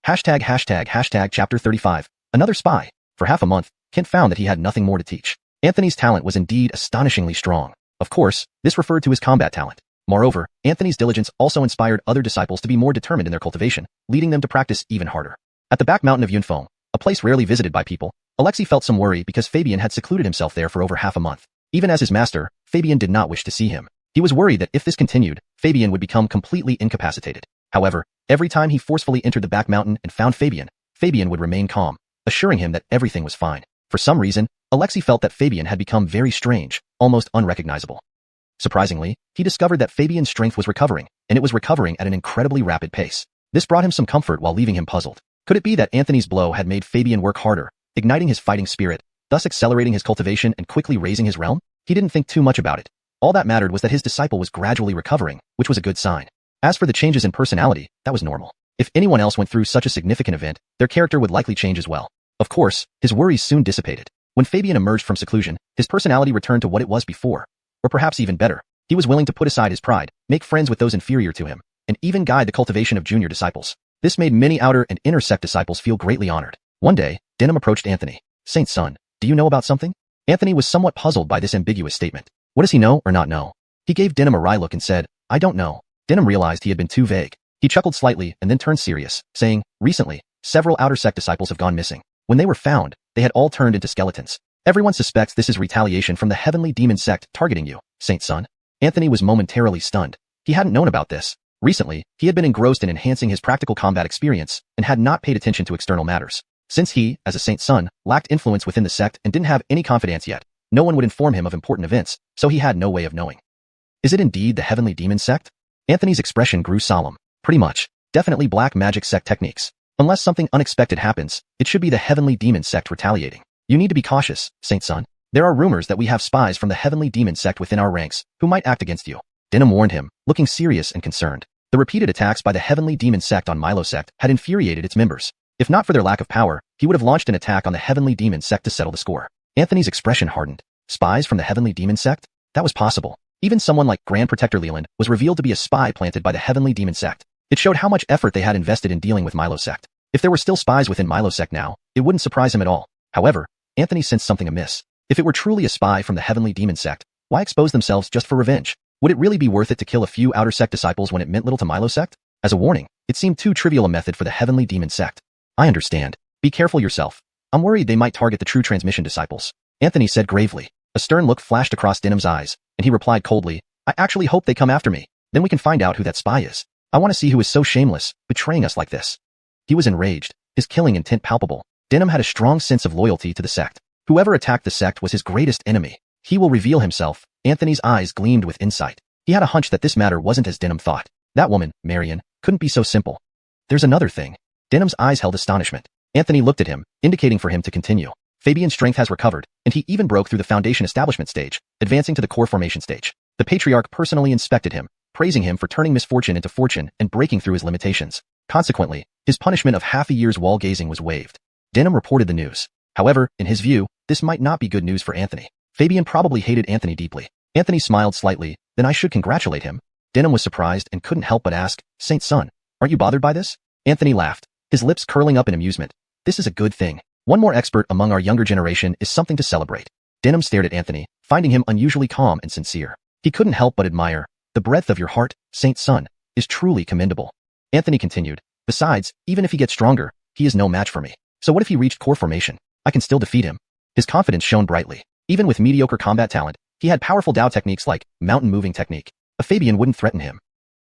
##### Chapter 35. Another spy. For half a month, Kent found that he had nothing more to teach. Anthony's talent was indeed astonishingly strong. Of course, this referred to his combat talent. Moreover, Anthony's diligence also inspired other disciples to be more determined in their cultivation, leading them to practice even harder. At the back mountain of Yunfeng, a place rarely visited by people, Alexei felt some worry because Fabian had secluded himself there for over half a month. Even as his master, Fabian did not wish to see him. He was worried that if this continued, Fabian would become completely incapacitated. However, every time he forcefully entered the back mountain and found Fabian, Fabian would remain calm, assuring him that everything was fine. For some reason, Alexei felt that Fabian had become very strange, almost unrecognizable. Surprisingly, he discovered that Fabian's strength was recovering, and it was recovering at an incredibly rapid pace. This brought him some comfort while leaving him puzzled. Could it be that Anthony's blow had made Fabian work harder, igniting his fighting spirit, thus accelerating his cultivation and quickly raising his realm? He didn't think too much about it. All that mattered was that his disciple was gradually recovering, which was a good sign. As for the changes in personality, that was normal. If anyone else went through such a significant event, their character would likely change as well. Of course, his worries soon dissipated. When Fabian emerged from seclusion, his personality returned to what it was before. Or perhaps even better. He was willing to put aside his pride, make friends with those inferior to him, and even guide the cultivation of junior disciples. This made many outer and inner sect disciples feel greatly honored. One day, Denham approached Anthony. Saint Son, do you know about something? Anthony was somewhat puzzled by this ambiguous statement. What does he know or not know? He gave Denham a wry look and said, I don't know. Denham realized he had been too vague. He chuckled slightly and then turned serious, saying, recently, several outer sect disciples have gone missing. When they were found, they had all turned into skeletons. Everyone suspects this is retaliation from the heavenly demon sect targeting you, Saint Son. Anthony was momentarily stunned. He hadn't known about this. Recently, he had been engrossed in enhancing his practical combat experience and had not paid attention to external matters. Since he, as a Saint Son, lacked influence within the sect and didn't have any confidence yet, no one would inform him of important events, so he had no way of knowing. Is it indeed the heavenly demon sect? Anthony's expression grew solemn. Pretty much. Definitely black magic sect techniques. Unless something unexpected happens, it should be the heavenly demon sect retaliating. You need to be cautious, Saint Son. There are rumors that we have spies from the heavenly demon sect within our ranks, who might act against you. Denham warned him, looking serious and concerned. The repeated attacks by the heavenly demon sect on Milo sect had infuriated its members. If not for their lack of power, he would have launched an attack on the heavenly demon sect to settle the score. Anthony's expression hardened. Spies from the heavenly demon sect? That was possible. Even someone like Grand Protector Leland was revealed to be a spy planted by the heavenly demon sect. It showed how much effort they had invested in dealing with Milo sect. If there were still spies within Milo sect now, it wouldn't surprise him at all. However, Anthony sensed something amiss. If it were truly a spy from the heavenly demon sect, why expose themselves just for revenge? Would it really be worth it to kill a few outer sect disciples when it meant little to Milo sect? As a warning, it seemed too trivial a method for the heavenly demon sect. I understand. Be careful yourself. I'm worried they might target the true transmission disciples, Anthony said gravely. A stern look flashed across Denham's eyes, and he replied coldly, I actually hope they come after me. Then we can find out who that spy is. I want to see who is so shameless, betraying us like this. He was enraged, his killing intent palpable. Denham had a strong sense of loyalty to the sect. Whoever attacked the sect was his greatest enemy. He will reveal himself. Anthony's eyes gleamed with insight. He had a hunch that this matter wasn't as Denham thought. That woman, Marion, couldn't be so simple. There's another thing. Denham's eyes held astonishment. Anthony looked at him, indicating for him to continue. Fabian's strength has recovered, and he even broke through the foundation establishment stage, advancing to the core formation stage. The patriarch personally inspected him, praising him for turning misfortune into fortune and breaking through his limitations. Consequently, his punishment of half a year's wall gazing was waived. Denham reported the news. However, in his view, this might not be good news for Anthony. Fabian probably hated Anthony deeply. Anthony smiled slightly, then I should congratulate him. Denham was surprised and couldn't help but ask, Saint Son, aren't you bothered by this? Anthony laughed, his lips curling up in amusement. This is a good thing. One more expert among our younger generation is something to celebrate. Denham stared at Anthony, finding him unusually calm and sincere. He couldn't help but admire. The breadth of your heart, Saint Son, is truly commendable. Anthony continued. Besides, even if he gets stronger, he is no match for me. So what if he reached core formation? I can still defeat him. His confidence shone brightly. Even with mediocre combat talent, he had powerful Dao techniques like mountain moving technique. A Fabian wouldn't threaten him.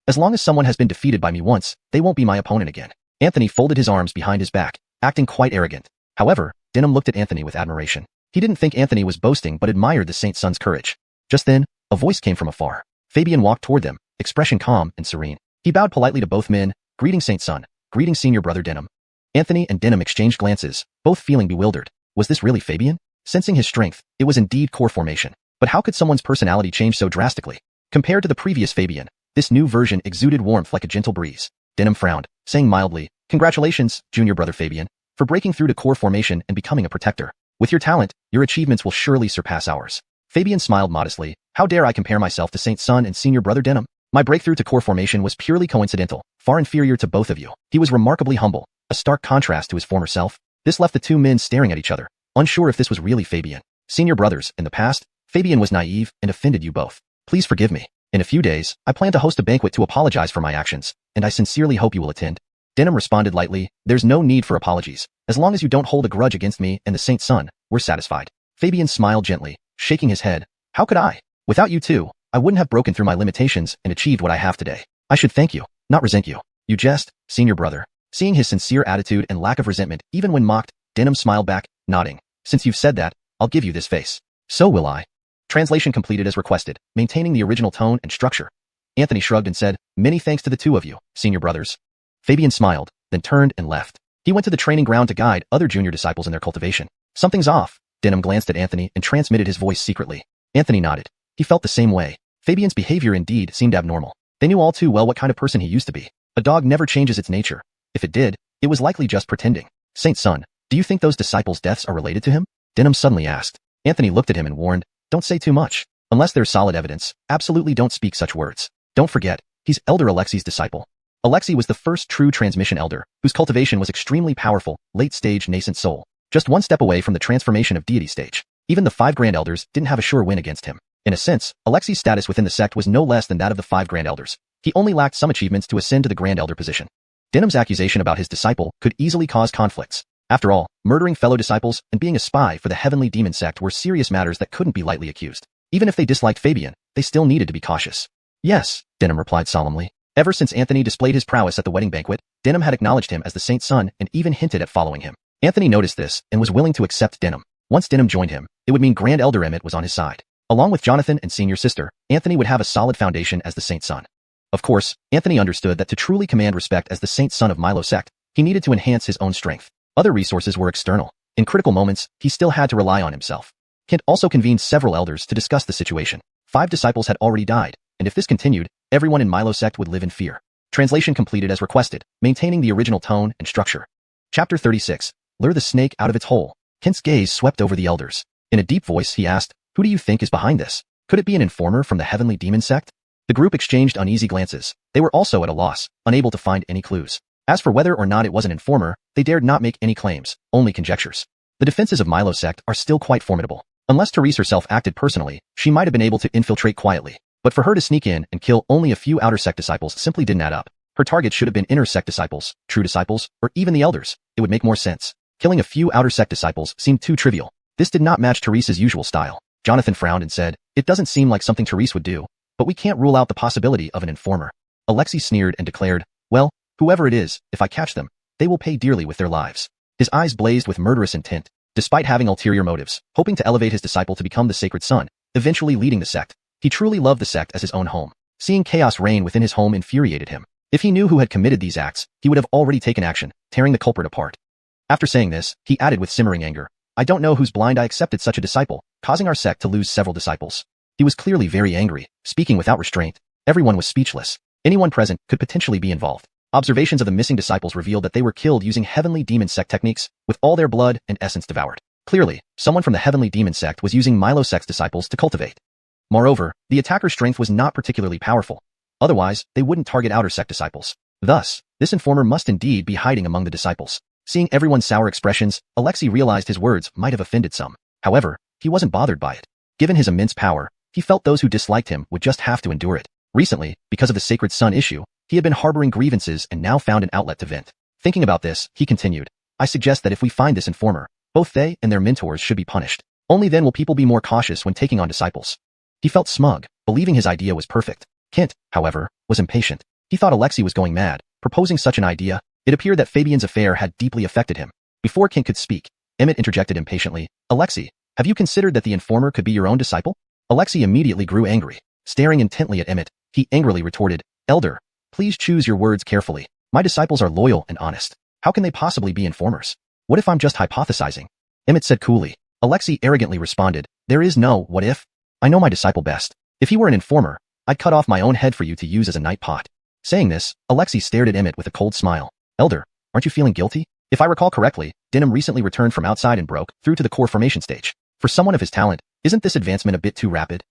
As long as someone has been defeated by me once, they won't be my opponent again. Anthony folded his arms behind his back, acting quite arrogant. However, Denham looked at Anthony with admiration. He didn't think Anthony was boasting but admired the Saint Son's courage. Just then, a voice came from afar. Fabian walked toward them, expression calm and serene. He bowed politely to both men, greeting Saint Son, greeting senior brother Denham. Anthony and Denham exchanged glances, both feeling bewildered. Was this really Fabian? Sensing his strength, it was indeed core formation. But how could someone's personality change so drastically? Compared to the previous Fabian, this new version exuded warmth like a gentle breeze. Denham frowned, saying mildly, Congratulations, junior brother Fabian, for breaking through to core formation and becoming a protector. With your talent, your achievements will surely surpass ours. Fabian smiled modestly. How dare I compare myself to Saint Son and senior brother Denham? My breakthrough to core formation was purely coincidental, far inferior to both of you. He was remarkably humble, a stark contrast to his former self. This left the two men staring at each other, unsure if this was really Fabian. Senior brothers, in the past, Fabian was naive and offended you both. Please forgive me. In a few days, I plan to host a banquet to apologize for my actions, and I sincerely hope you will attend. Denham responded lightly, There's no need for apologies. As long as you don't hold a grudge against me and the Saint Son, we're satisfied. Fabian smiled gently, shaking his head. How could I? Without you two, I wouldn't have broken through my limitations and achieved what I have today. I should thank you, not resent you. You jest, senior brother. Seeing his sincere attitude and lack of resentment even when mocked, Denham smiled back, nodding. Since you've said that, I'll give you this face. So will I. Translation completed as requested, maintaining the original tone and structure. Anthony shrugged and said, Many thanks to the two of you, senior brothers. Fabian smiled, then turned and left. He went to the training ground to guide other junior disciples in their cultivation. Something's off. Denham glanced at Anthony and transmitted his voice secretly. Anthony nodded. He felt the same way. Fabian's behavior indeed seemed abnormal. They knew all too well what kind of person he used to be. A dog never changes its nature. If it did, it was likely just pretending. Saint Son, do you think those disciples' deaths are related to him? Denham suddenly asked. Anthony looked at him and warned, Don't say too much. Unless there's solid evidence, absolutely don't speak such words. Don't forget, he's Elder Alexi's disciple. Alexi was the first true transmission elder, whose cultivation was extremely powerful, late-stage nascent soul, just one step away from the transformation of deity stage. Even the 5 Grand Elders didn't have a sure win against him. In a sense, Alexi's status within the sect was no less than that of the 5 Grand Elders. He only lacked some achievements to ascend to the Grand Elder position. Denham's accusation about his disciple could easily cause conflicts. After all, murdering fellow disciples and being a spy for the Heavenly Demon Sect were serious matters that couldn't be lightly accused. Even if they disliked Fabian, they still needed to be cautious. Yes, Denham replied solemnly. Ever since Anthony displayed his prowess at the wedding banquet, Denham had acknowledged him as the Saint's son and even hinted at following him. Anthony noticed this and was willing to accept Denham. Once Denham joined him, it would mean Grand Elder Emmett was on his side. Along with Jonathan and senior sister, Anthony would have a solid foundation as the Saint's son. Of course, Anthony understood that to truly command respect as the Saint's son of Milo sect, he needed to enhance his own strength. Other resources were external. In critical moments, he still had to rely on himself. Kent also convened several elders to discuss the situation. 5 disciples had already died, and if this continued, everyone in Milo sect would live in fear. Translation completed as requested, maintaining the original tone and structure. Chapter 36. Lure the snake out of its hole. Kent's gaze swept over the elders. In a deep voice, he asked, "Who do you think is behind this? Could it be an informer from the Heavenly Demon Sect?" The group exchanged uneasy glances. They were also at a loss, unable to find any clues. As for whether or not it was an informer, they dared not make any claims, only conjectures. The defenses of Milo sect are still quite formidable. Unless Therese herself acted personally, she might have been able to infiltrate quietly. But for her to sneak in and kill only a few outer sect disciples simply didn't add up. Her target should have been inner sect disciples, true disciples, or even the elders. It would make more sense. Killing a few outer sect disciples seemed too trivial. This did not match Therese's usual style. Jonathan frowned and said, "It doesn't seem like something Therese would do, but we can't rule out the possibility of an informer." Alexei sneered and declared, "Well, whoever it is, if I catch them, they will pay dearly with their lives." His eyes blazed with murderous intent. Despite having ulterior motives, hoping to elevate his disciple to become the sacred son, eventually leading the sect, he truly loved the sect as his own home. Seeing chaos reign within his home infuriated him. If he knew who had committed these acts, he would have already taken action, tearing the culprit apart. After saying this, he added with simmering anger, "I don't know whose blind I accepted such a disciple, causing our sect to lose several disciples." He was clearly very angry, speaking without restraint. Everyone was speechless. Anyone present could potentially be involved. Observations of the missing disciples revealed that they were killed using Heavenly Demon Sect techniques, with all their blood and essence devoured. Clearly, someone from the Heavenly Demon Sect was using Milo sect's disciples to cultivate. Moreover, the attacker's strength was not particularly powerful. Otherwise, they wouldn't target outer sect disciples. Thus, this informer must indeed be hiding among the disciples. Seeing everyone's sour expressions, Alexei realized his words might have offended some. However, he wasn't bothered by it. Given his immense power, he felt those who disliked him would just have to endure it. Recently, because of the Sacred Son issue, he had been harboring grievances and now found an outlet to vent. Thinking about this, he continued, "I suggest that if we find this informer, both they and their mentors should be punished. Only then will people be more cautious when taking on disciples." He felt smug, believing his idea was perfect. Kent, however, was impatient. He thought Alexei was going mad, proposing such an idea. It appeared that Fabian's affair had deeply affected him. Before Kent could speak, Emmett interjected impatiently, "Alexei, have you considered that the informer could be your own disciple?" Alexei immediately grew angry. Staring intently at Emmett, he angrily retorted, "Elder, please choose your words carefully. My disciples are loyal and honest. How can they possibly be informers? What if I'm just hypothesizing?" Emmett said coolly. Alexei arrogantly responded, "There is no what if. I know my disciple best. If he were an informer, I'd cut off my own head for you to use as a night pot." Saying this, Alexei stared at Emmett with a cold smile. "Elder, aren't you feeling guilty? If I recall correctly, Denham recently returned from outside and broke through to the core formation stage. For someone of his talent, isn't this advancement a bit too rapid?"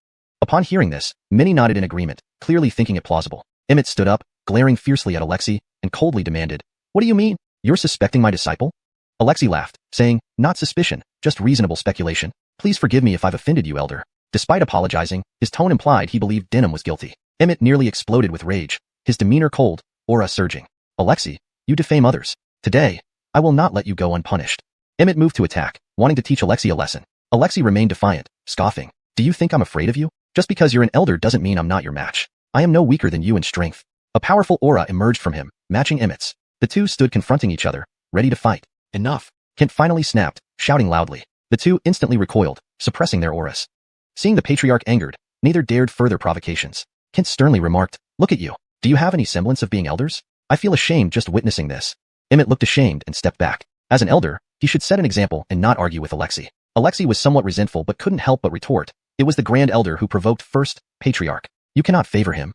Upon hearing this, many nodded in agreement, clearly thinking it plausible. Emmett stood up, glaring fiercely at Alexei, and coldly demanded, "What do you mean? You're suspecting my disciple?" Alexei laughed, saying, "Not suspicion, just reasonable speculation. Please forgive me if I've offended you, Elder." Despite apologizing, his tone implied he believed Denham was guilty. Emmett nearly exploded with rage, his demeanor cold, aura surging. "Alexei, you defame others. Today, I will not let you go unpunished." Emmett moved to attack, wanting to teach Alexei a lesson. Alexei remained defiant, scoffing. "Do you think I'm afraid of you? Just because you're an elder doesn't mean I'm not your match. I am no weaker than you in strength." A powerful aura emerged from him, matching Emmett's. The two stood confronting each other, ready to fight. "Enough!" Kent finally snapped, shouting loudly. The two instantly recoiled, suppressing their auras. Seeing the patriarch angered, neither dared further provocations. Kent sternly remarked, "Look at you. Do you have any semblance of being elders? I feel ashamed just witnessing this." Emmett looked ashamed and stepped back. As an elder, he should set an example and not argue with Alexei. Alexei was somewhat resentful but couldn't help but retort. It was the Grand Elder who provoked first, patriarch. You cannot favor him.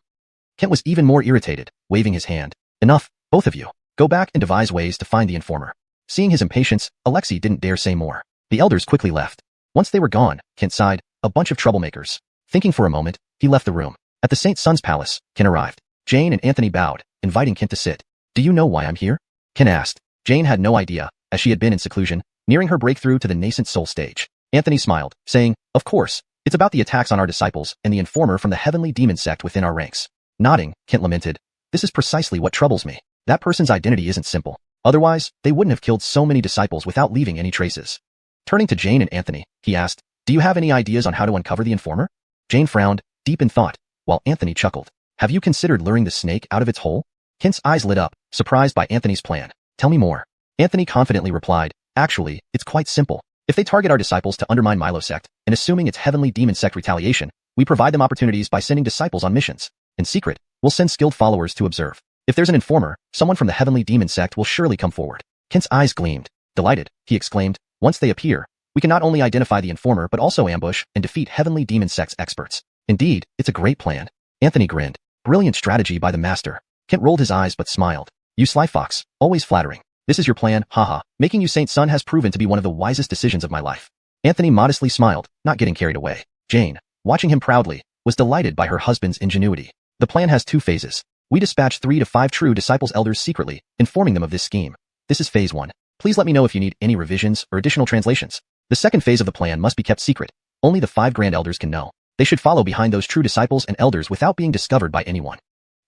Kent was even more irritated, waving his hand. "Enough, both of you. Go back and devise ways to find the informer." Seeing his impatience, Alexei didn't dare say more. The elders quickly left. Once they were gone, Kent sighed, "A bunch of troublemakers." Thinking for a moment, he left the room. At the Saint Son's palace, Kent arrived. Jane and Anthony bowed, inviting Kent to sit. "Do you know why I'm here?" Kent asked. Jane had no idea, as she had been in seclusion, nearing her breakthrough to the nascent soul stage. Anthony smiled, saying, "Of course, it's about the attacks on our disciples and the informer from the Heavenly Demon Sect within our ranks." Nodding, Kent lamented, "This is precisely what troubles me. That person's identity isn't simple. Otherwise, they wouldn't have killed so many disciples without leaving any traces." Turning to Jane and Anthony, he asked, "Do you have any ideas on how to uncover the informer?" Jane frowned, deep in thought, while Anthony chuckled. "Have you considered luring the snake out of its hole?" Kent's eyes lit up, surprised by Anthony's plan. "Tell me more." Anthony confidently replied, "Actually, it's quite simple. If they target our disciples to undermine Milo sect, and assuming it's heavenly demon sect retaliation, we provide them opportunities by sending disciples on missions. In secret, we'll send skilled followers to observe. If there's an informer, someone from the heavenly demon sect will surely come forward." Kent's eyes gleamed. "Delighted," he exclaimed. "Once they appear, we can not only identify the informer but also ambush and defeat heavenly demon sect's experts." "Indeed, it's a great plan." Anthony grinned. "Brilliant strategy by the master." Kent rolled his eyes but smiled. "You sly fox, always flattering. This is your plan, haha. Making you Saint Son has proven to be one of the wisest decisions of my life." Anthony modestly smiled, not getting carried away. Jane, watching him proudly, was delighted by her husband's ingenuity. "The plan has 2 phases. We dispatch 3 to 5 true disciples elders secretly, informing them of this scheme. This is phase 1. Please let me know if you need any revisions or additional translations. The second phase of the plan must be kept secret. Only the 5 grand elders can know. They should follow behind those true disciples and elders without being discovered by anyone.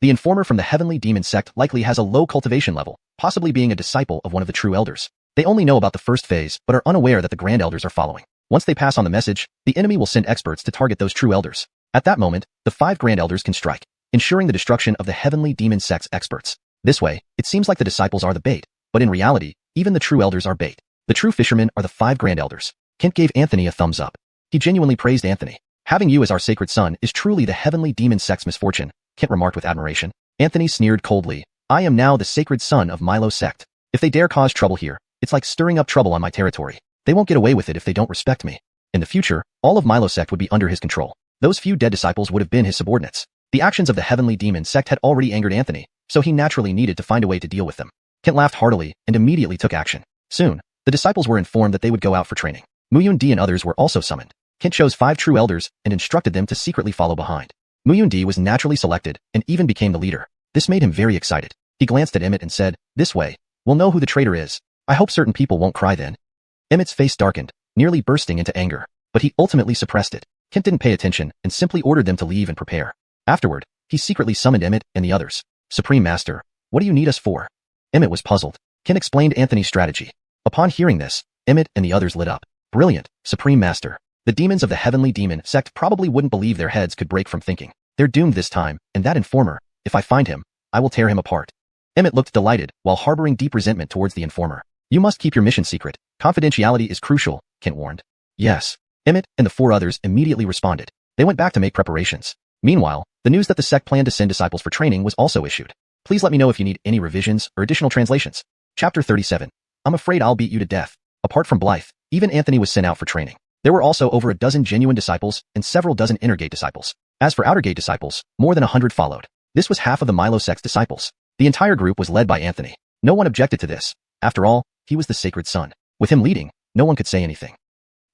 The informer from the heavenly demon sect likely has a low cultivation level, possibly being a disciple of one of the true elders. They only know about the first phase, but are unaware that the grand elders are following. Once they pass on the message, the enemy will send experts to target those true elders. At that moment, the 5 grand elders can strike, ensuring the destruction of the heavenly demon sect's experts. This way, it seems like the disciples are the bait, but in reality, even the true elders are bait. The true fishermen are the 5 grand elders." Kent gave Anthony a thumbs up. He genuinely praised Anthony. "Having you as our sacred son is truly the heavenly demon sect's misfortune," Kent remarked with admiration. Anthony sneered coldly. "I am now the sacred son of Milo sect. If they dare cause trouble here, it's like stirring up trouble on my territory. They won't get away with it if they don't respect me. In the future, all of Milo sect would be under his control. Those few dead disciples would have been his subordinates." The actions of the heavenly demon sect had already angered Anthony, so he naturally needed to find a way to deal with them. Kent laughed heartily and immediately took action. Soon, the disciples were informed that they would go out for training. Muyun-di and others were also summoned. Kent chose 5 true elders and instructed them to secretly follow behind. Muyun-di was naturally selected and even became the leader. This made him very excited. He glanced at Emmett and said, "This way, we'll know who the traitor is. I hope certain people won't cry then." Emmett's face darkened, nearly bursting into anger, but he ultimately suppressed it. Kent didn't pay attention and simply ordered them to leave and prepare. Afterward, he secretly summoned Emmett and the others. "Supreme Master, what do you need us for?" Emmett was puzzled. Kent explained Anthony's strategy. Upon hearing this, Emmett and the others lit up. "Brilliant, Supreme Master. The demons of the heavenly demon sect probably wouldn't believe their heads could break from thinking. They're doomed this time, and that informer, if I find him, I will tear him apart." Emmett looked delighted, while harboring deep resentment towards the informer. "You must keep your mission secret. Confidentiality is crucial," Kent warned. "Yes." Emmett and the 4 others immediately responded. They went back to make preparations. Meanwhile, the news that the sect planned to send disciples for training was also issued. "Please let me know if you need any revisions or additional translations." Chapter 37. "I'm afraid I'll beat you to death." Apart from Blythe, even Anthony was sent out for training. There were also over a dozen genuine disciples and several dozen inner gate disciples. As for outer gate disciples, more than 100 followed. This was half of the Milo sect's disciples. The entire group was led by Anthony. No one objected to this. After all, he was the sacred son. With him leading, no one could say anything.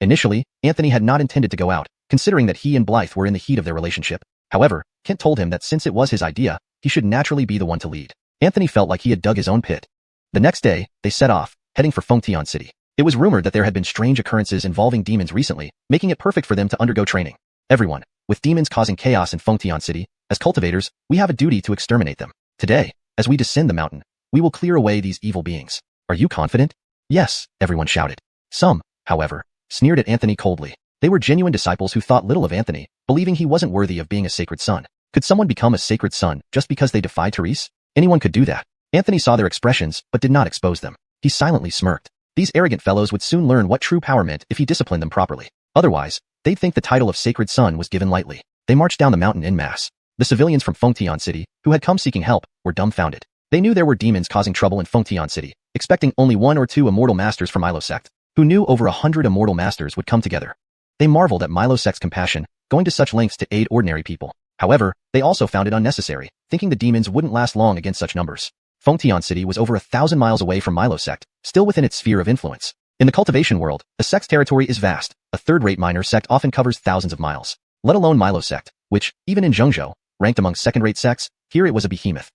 Initially, Anthony had not intended to go out, considering that he and Blythe were in the heat of their relationship. However, Kent told him that since it was his idea, he should naturally be the one to lead. Anthony felt like he had dug his own pit. The next day, they set off, heading for Fengtian City. It was rumored that there had been strange occurrences involving demons recently, making it perfect for them to undergo training. "Everyone, with demons causing chaos in Fengtian City, as cultivators, we have a duty to exterminate them. Today, as we descend the mountain, we will clear away these evil beings. Are you confident?" "Yes," everyone shouted. Some, however, sneered at Anthony coldly. They were genuine disciples who thought little of Anthony, believing he wasn't worthy of being a sacred son. Could someone become a sacred son just because they defied Therese? Anyone could do that. Anthony saw their expressions, but did not expose them. He silently smirked. These arrogant fellows would soon learn what true power meant if he disciplined them properly. Otherwise, they'd think the title of sacred son was given lightly. They marched down the mountain en masse. The civilians from Fengtian City, who had come seeking help, were dumbfounded. They knew there were demons causing trouble in Fengtian City, expecting only 1 or 2 immortal masters from Milo sect, who knew over 100 immortal masters would come together. They marveled at Milo sect's compassion, going to such lengths to aid ordinary people. However, they also found it unnecessary, thinking the demons wouldn't last long against such numbers. Fengtian City was over 1,000 miles away from Milo sect, still within its sphere of influence. In the cultivation world, a sect's territory is vast. A third-rate minor sect often covers thousands of miles, let alone Milo sect, which, even in Zhengzhou, ranked among second-rate sects, here it was a behemoth.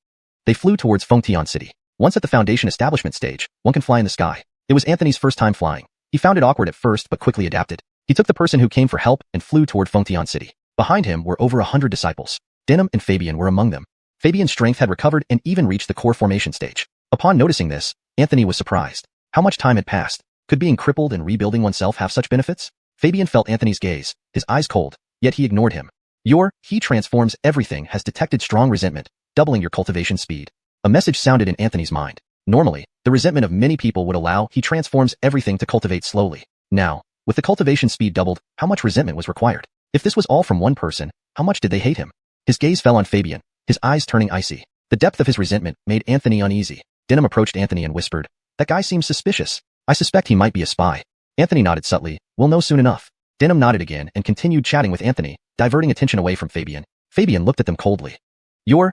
They flew towards Fengtian City. Once at the Foundation establishment stage, one can fly in the sky. It was Anthony's first time flying. He found it awkward at first but quickly adapted. He took the person who came for help and flew toward Fengtian City. Behind him were over 100 disciples. Denham and Fabian were among them. Fabian's strength had recovered and even reached the core formation stage. Upon noticing this, Anthony was surprised. How much time had passed? Could being crippled and rebuilding oneself have such benefits? Fabian felt Anthony's gaze, his eyes cold, yet he ignored him. He transforms everything has detected strong resentment, doubling your cultivation speed. A message sounded in Anthony's mind. Normally, the resentment of many people would allow he transforms everything to cultivate slowly. Now, with the cultivation speed doubled, how much resentment was required? If this was all from one person, how much did they hate him? His gaze fell on Fabian, his eyes turning icy. The depth of his resentment made Anthony uneasy. Denham approached Anthony and whispered, "That guy seems suspicious. I suspect he might be a spy." Anthony nodded subtly, "We'll know soon enough." Denham nodded again and continued chatting with Anthony, diverting attention away from Fabian. Fabian looked at them coldly.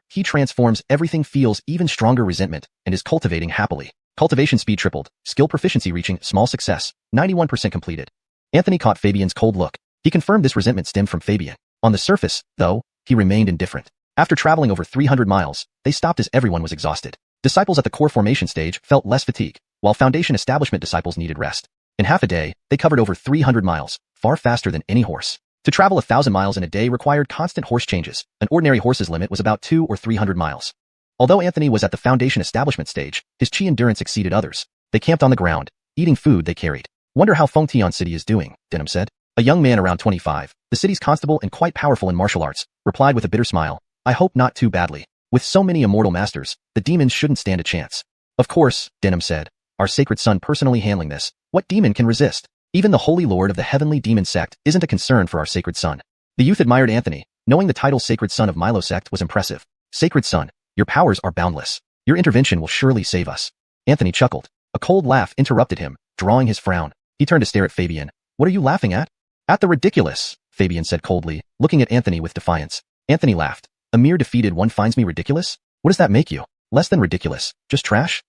He transforms everything, feels even stronger resentment, and is cultivating happily. Cultivation speed tripled, skill proficiency reaching small success, 91% completed. Anthony caught Fabian's cold look. He confirmed this resentment stemmed from Fabian. On the surface, though, he remained indifferent. After traveling over 300 miles, they stopped as everyone was exhausted. Disciples at the core formation stage felt less fatigue, while foundation establishment disciples needed rest. In half a day, they covered over 300 miles, far faster than any horse. To travel 1,000 miles in a day required constant horse changes. An ordinary horse's limit was about 200 or 300 miles. Although Anthony was at the foundation establishment stage, his chi endurance exceeded others. They camped on the ground, eating food they carried. "Wonder how Fengtian City is doing," Denham said. A young man around 25, the city's constable and quite powerful in martial arts, replied with a bitter smile, "I hope not too badly. With so many immortal masters, the demons shouldn't stand a chance." "Of course," Denham said. "Our sacred son personally handling this. What demon can resist? Even the holy lord of the heavenly demon sect isn't a concern for our sacred son." The youth admired Anthony, knowing the title Sacred Son of Milo sect was impressive. "Sacred son, your powers are boundless. Your intervention will surely save us." Anthony chuckled. A cold laugh interrupted him, drawing his frown. He turned to stare at Fabian. "What are you laughing at?" "At the ridiculous," Fabian said coldly, looking at Anthony with defiance. Anthony laughed. "A mere defeated one finds me ridiculous? What does that make you? Less than ridiculous, just trash?"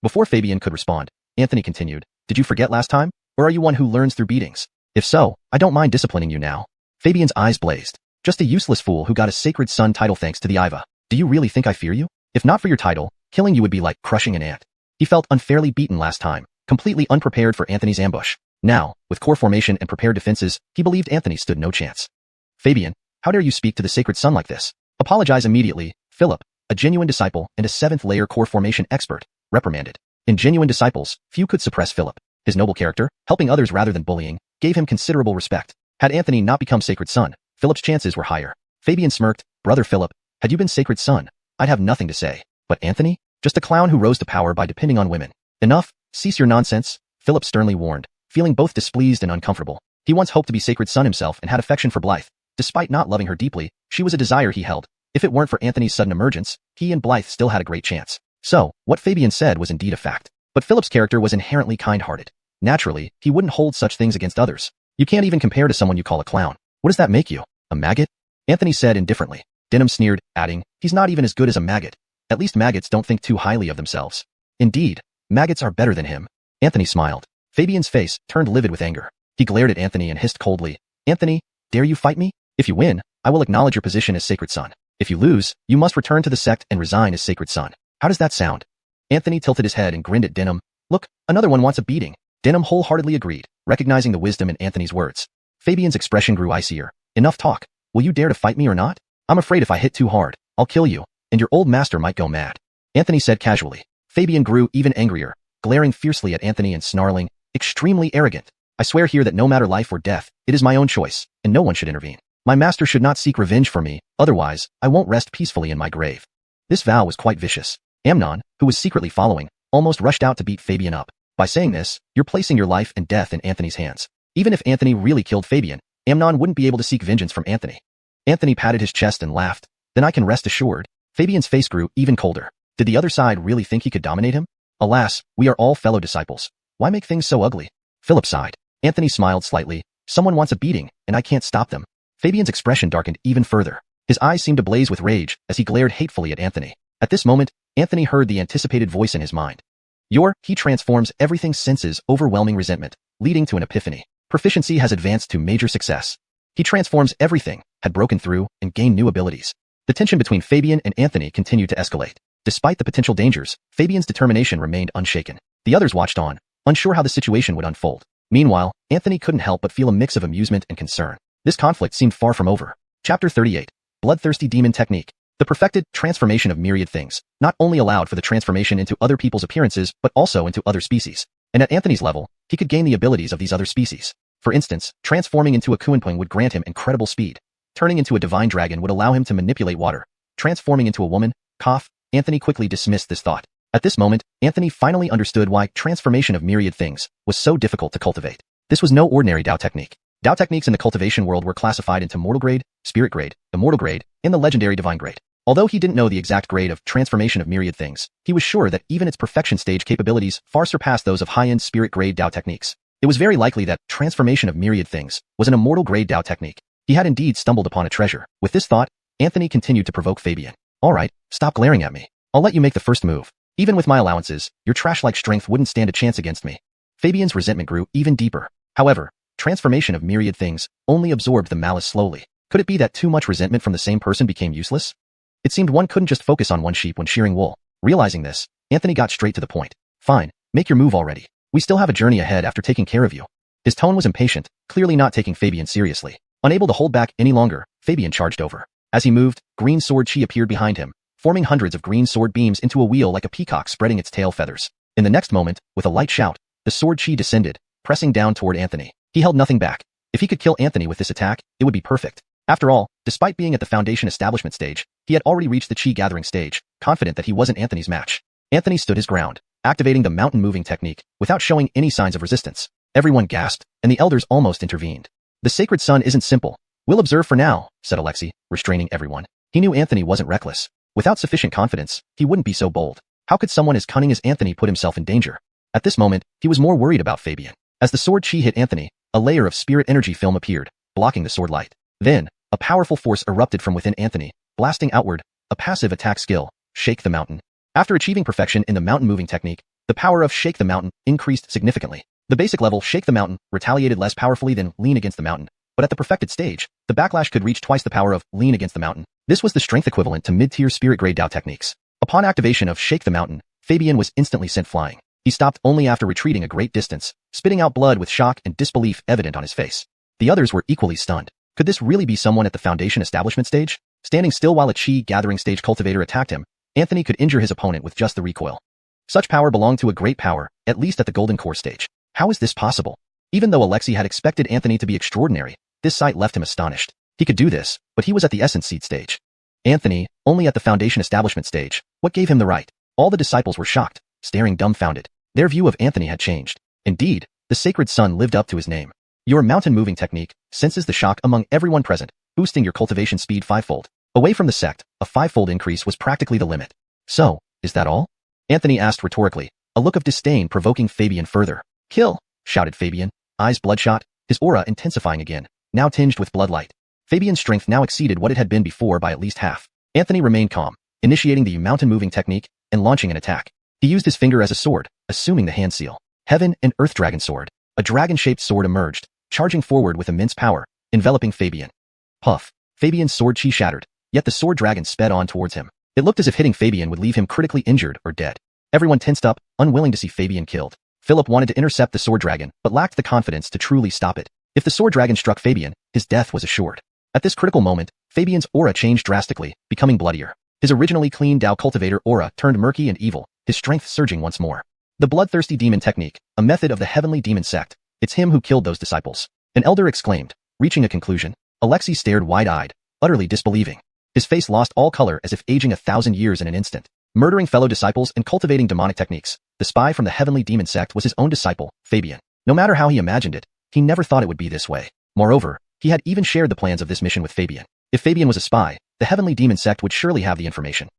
Before Fabian could respond, Anthony continued, "Did you forget last time? Or are you one who learns through beatings? If so, I don't mind disciplining you now." Fabian's eyes blazed. "Just a useless fool who got a sacred son title thanks to the Iva. Do you really think I fear you? If not for your title, killing you would be like crushing an ant." He felt unfairly beaten last time, completely unprepared for Anthony's ambush. Now, with core formation and prepared defenses, he believed Anthony stood no chance. "Fabian, how dare you speak to the sacred son like this? Apologize immediately," Philip, a genuine disciple and a 7th-layer core formation expert, reprimanded. In genuine disciples, few could suppress Philip. His noble character, helping others rather than bullying, gave him considerable respect. Had Anthony not become sacred son, Philip's chances were higher. Fabian smirked. "Brother Philip, had you been sacred son, I'd have nothing to say. But Anthony? Just a clown who rose to power by depending on women." "Enough, cease your nonsense," Philip sternly warned, feeling both displeased and uncomfortable. He once hoped to be sacred son himself and had affection for Blythe. Despite not loving her deeply, she was a desire he held. If it weren't for Anthony's sudden emergence, he and Blythe still had a great chance. So, what Fabian said was indeed a fact. But Philip's character was inherently kind-hearted. Naturally, he wouldn't hold such things against others. "You can't even compare to someone you call a clown. What does that make you? A maggot?" Anthony said indifferently. Denham sneered, adding, "He's not even as good as a maggot. At least maggots don't think too highly of themselves." "Indeed, maggots are better than him." Anthony smiled. Fabian's face turned livid with anger. He glared at Anthony and hissed coldly, "Anthony, dare you fight me? If you win, I will acknowledge your position as sacred son. If you lose, you must return to the sect and resign as sacred son. How does that sound?" Anthony tilted his head and grinned at Denham. "Look, another one wants a beating." Denham wholeheartedly agreed, recognizing the wisdom in Anthony's words. Fabian's expression grew icier. "Enough talk. Will you dare to fight me or not? I'm afraid if I hit too hard, I'll kill you, and your old master might go mad," Anthony said casually. Fabian grew even angrier, glaring fiercely at Anthony and snarling, "Extremely arrogant. I swear here that no matter life or death, it is my own choice, and no one should intervene. My master should not seek revenge for me, otherwise, I won't rest peacefully in my grave." This vow was quite vicious. Amnon, who was secretly following, almost rushed out to beat Fabian up. By saying this, you're placing your life and death in Anthony's hands. Even if Anthony really killed Fabian, Amnon wouldn't be able to seek vengeance from Anthony. Anthony patted his chest and laughed. "Then I can rest assured." Fabian's face grew even colder. Did the other side really think he could dominate him? "Alas, we are all fellow disciples. Why make things so ugly?" Philip sighed. Anthony smiled slightly. "Someone wants a beating, and I can't stop them." Fabian's expression darkened even further. His eyes seemed to blaze with rage as he glared hatefully at Anthony. At this moment, Anthony heard the anticipated voice in his mind. He transforms everything, senses overwhelming resentment, leading to an epiphany. Proficiency has advanced to major success. He transforms everything, had broken through, and gained new abilities. The tension between Fabian and Anthony continued to escalate. Despite the potential dangers, Fabian's determination remained unshaken. The others watched on, unsure how the situation would unfold. Meanwhile, Anthony couldn't help but feel a mix of amusement and concern. This conflict seemed far from over. Chapter 38. Bloodthirsty Demon Technique. The perfected transformation of myriad things not only allowed for the transformation into other people's appearances, but also into other species. And at Anthony's level, he could gain the abilities of these other species. For instance, transforming into a Kuanping would grant him incredible speed. Turning into a divine dragon would allow him to manipulate water. Transforming into a woman, cough, Anthony quickly dismissed this thought. At this moment, Anthony finally understood why transformation of myriad things was so difficult to cultivate. This was no ordinary Dao technique. Dao techniques in the cultivation world were classified into mortal grade, spirit grade, immortal grade, and the legendary divine grade. Although he didn't know the exact grade of transformation of myriad things, he was sure that even its perfection stage capabilities far surpassed those of high-end spirit grade Dao techniques. It was very likely that transformation of myriad things was an immortal grade Dao technique. He had indeed stumbled upon a treasure. With this thought, Anthony continued to provoke Fabian. Alright, stop glaring at me. I'll let you make the first move. Even with my allowances, your trash-like strength wouldn't stand a chance against me. Fabian's resentment grew even deeper. However, transformation of myriad things only absorbed the malice slowly. Could it be that too much resentment from the same person became useless? It seemed one couldn't just focus on one sheep when shearing wool. Realizing this, Anthony got straight to the point. Fine, make your move already. We still have a journey ahead after taking care of you. His tone was impatient, clearly not taking Fabian seriously. Unable to hold back any longer, Fabian charged over. As he moved, green sword chi appeared behind him, forming hundreds of green sword beams into a wheel like a peacock spreading its tail feathers. In the next moment, with a light shout, the sword chi descended, pressing down toward Anthony. He held nothing back. If he could kill Anthony with this attack, it would be perfect. After all, despite being at the Foundation establishment stage, he had already reached the chi gathering stage, confident that he wasn't Anthony's match. Anthony stood his ground, activating the mountain moving technique without showing any signs of resistance. Everyone gasped, and the elders almost intervened. The sacred sun isn't simple. We'll observe for now, said Alexei, restraining everyone. He knew Anthony wasn't reckless. Without sufficient confidence, he wouldn't be so bold. How could someone as cunning as Anthony put himself in danger? At this moment, he was more worried about Fabian. As the sword chi hit Anthony, a layer of spirit energy film appeared, blocking the sword light. Then, a powerful force erupted from within Anthony, blasting outward, a passive attack skill, Shake the Mountain. After achieving perfection in the mountain moving technique, the power of Shake the Mountain increased significantly. The basic level Shake the Mountain retaliated less powerfully than Lean Against the Mountain, but at the perfected stage, the backlash could reach twice the power of Lean Against the Mountain. This was the strength equivalent to mid-tier spirit grade Dao techniques. Upon activation of Shake the Mountain, Fabian was instantly sent flying. He stopped only after retreating a great distance, spitting out blood with shock and disbelief evident on his face. The others were equally stunned. Could this really be someone at the Foundation establishment stage? Standing still while a chi gathering stage cultivator attacked him, Anthony could injure his opponent with just the recoil. Such power belonged to a great power, at least at the Golden Core stage. How is this possible? Even though Alexei had expected Anthony to be extraordinary, this sight left him astonished. He could do this, but he was at the Essence Seed stage. Anthony, only at the Foundation establishment stage. What gave him the right? All the disciples were shocked, staring dumbfounded. Their view of Anthony had changed. Indeed, the sacred sun lived up to his name. Your mountain moving technique senses the shock among everyone present, boosting your cultivation speed fivefold. Away from the sect, a fivefold increase was practically the limit. So, is that all? Anthony asked rhetorically, a look of disdain provoking Fabian further. Kill, shouted Fabian, eyes bloodshot, his aura intensifying again, now tinged with bloodlight. Fabian's strength now exceeded what it had been before by at least half. Anthony remained calm, initiating the mountain moving technique and launching an attack. He used his finger as a sword, assuming the hand seal. Heaven and Earth Dragon Sword. A dragon-shaped sword emerged, charging forward with immense power, enveloping Fabian. Puff. Fabian's sword chi shattered, yet the sword dragon sped on towards him. It looked as if hitting Fabian would leave him critically injured or dead. Everyone tensed up, unwilling to see Fabian killed. Philip wanted to intercept the sword dragon, but lacked the confidence to truly stop it. If the sword dragon struck Fabian, his death was assured. At this critical moment, Fabian's aura changed drastically, becoming bloodier. His originally clean Dao cultivator aura turned murky and evil, his strength surging once more. The bloodthirsty demon technique, a method of the heavenly demon sect. It's him who killed those disciples. An elder exclaimed, reaching a conclusion. Alexei stared wide-eyed, utterly disbelieving. His face lost all color as if aging 1,000 years in an instant. Murdering fellow disciples and cultivating demonic techniques, the spy from the heavenly demon sect was his own disciple, Fabian. No matter how he imagined it, he never thought it would be this way. Moreover, he had even shared the plans of this mission with Fabian. If Fabian was a spy, the heavenly demon sect would surely have the information.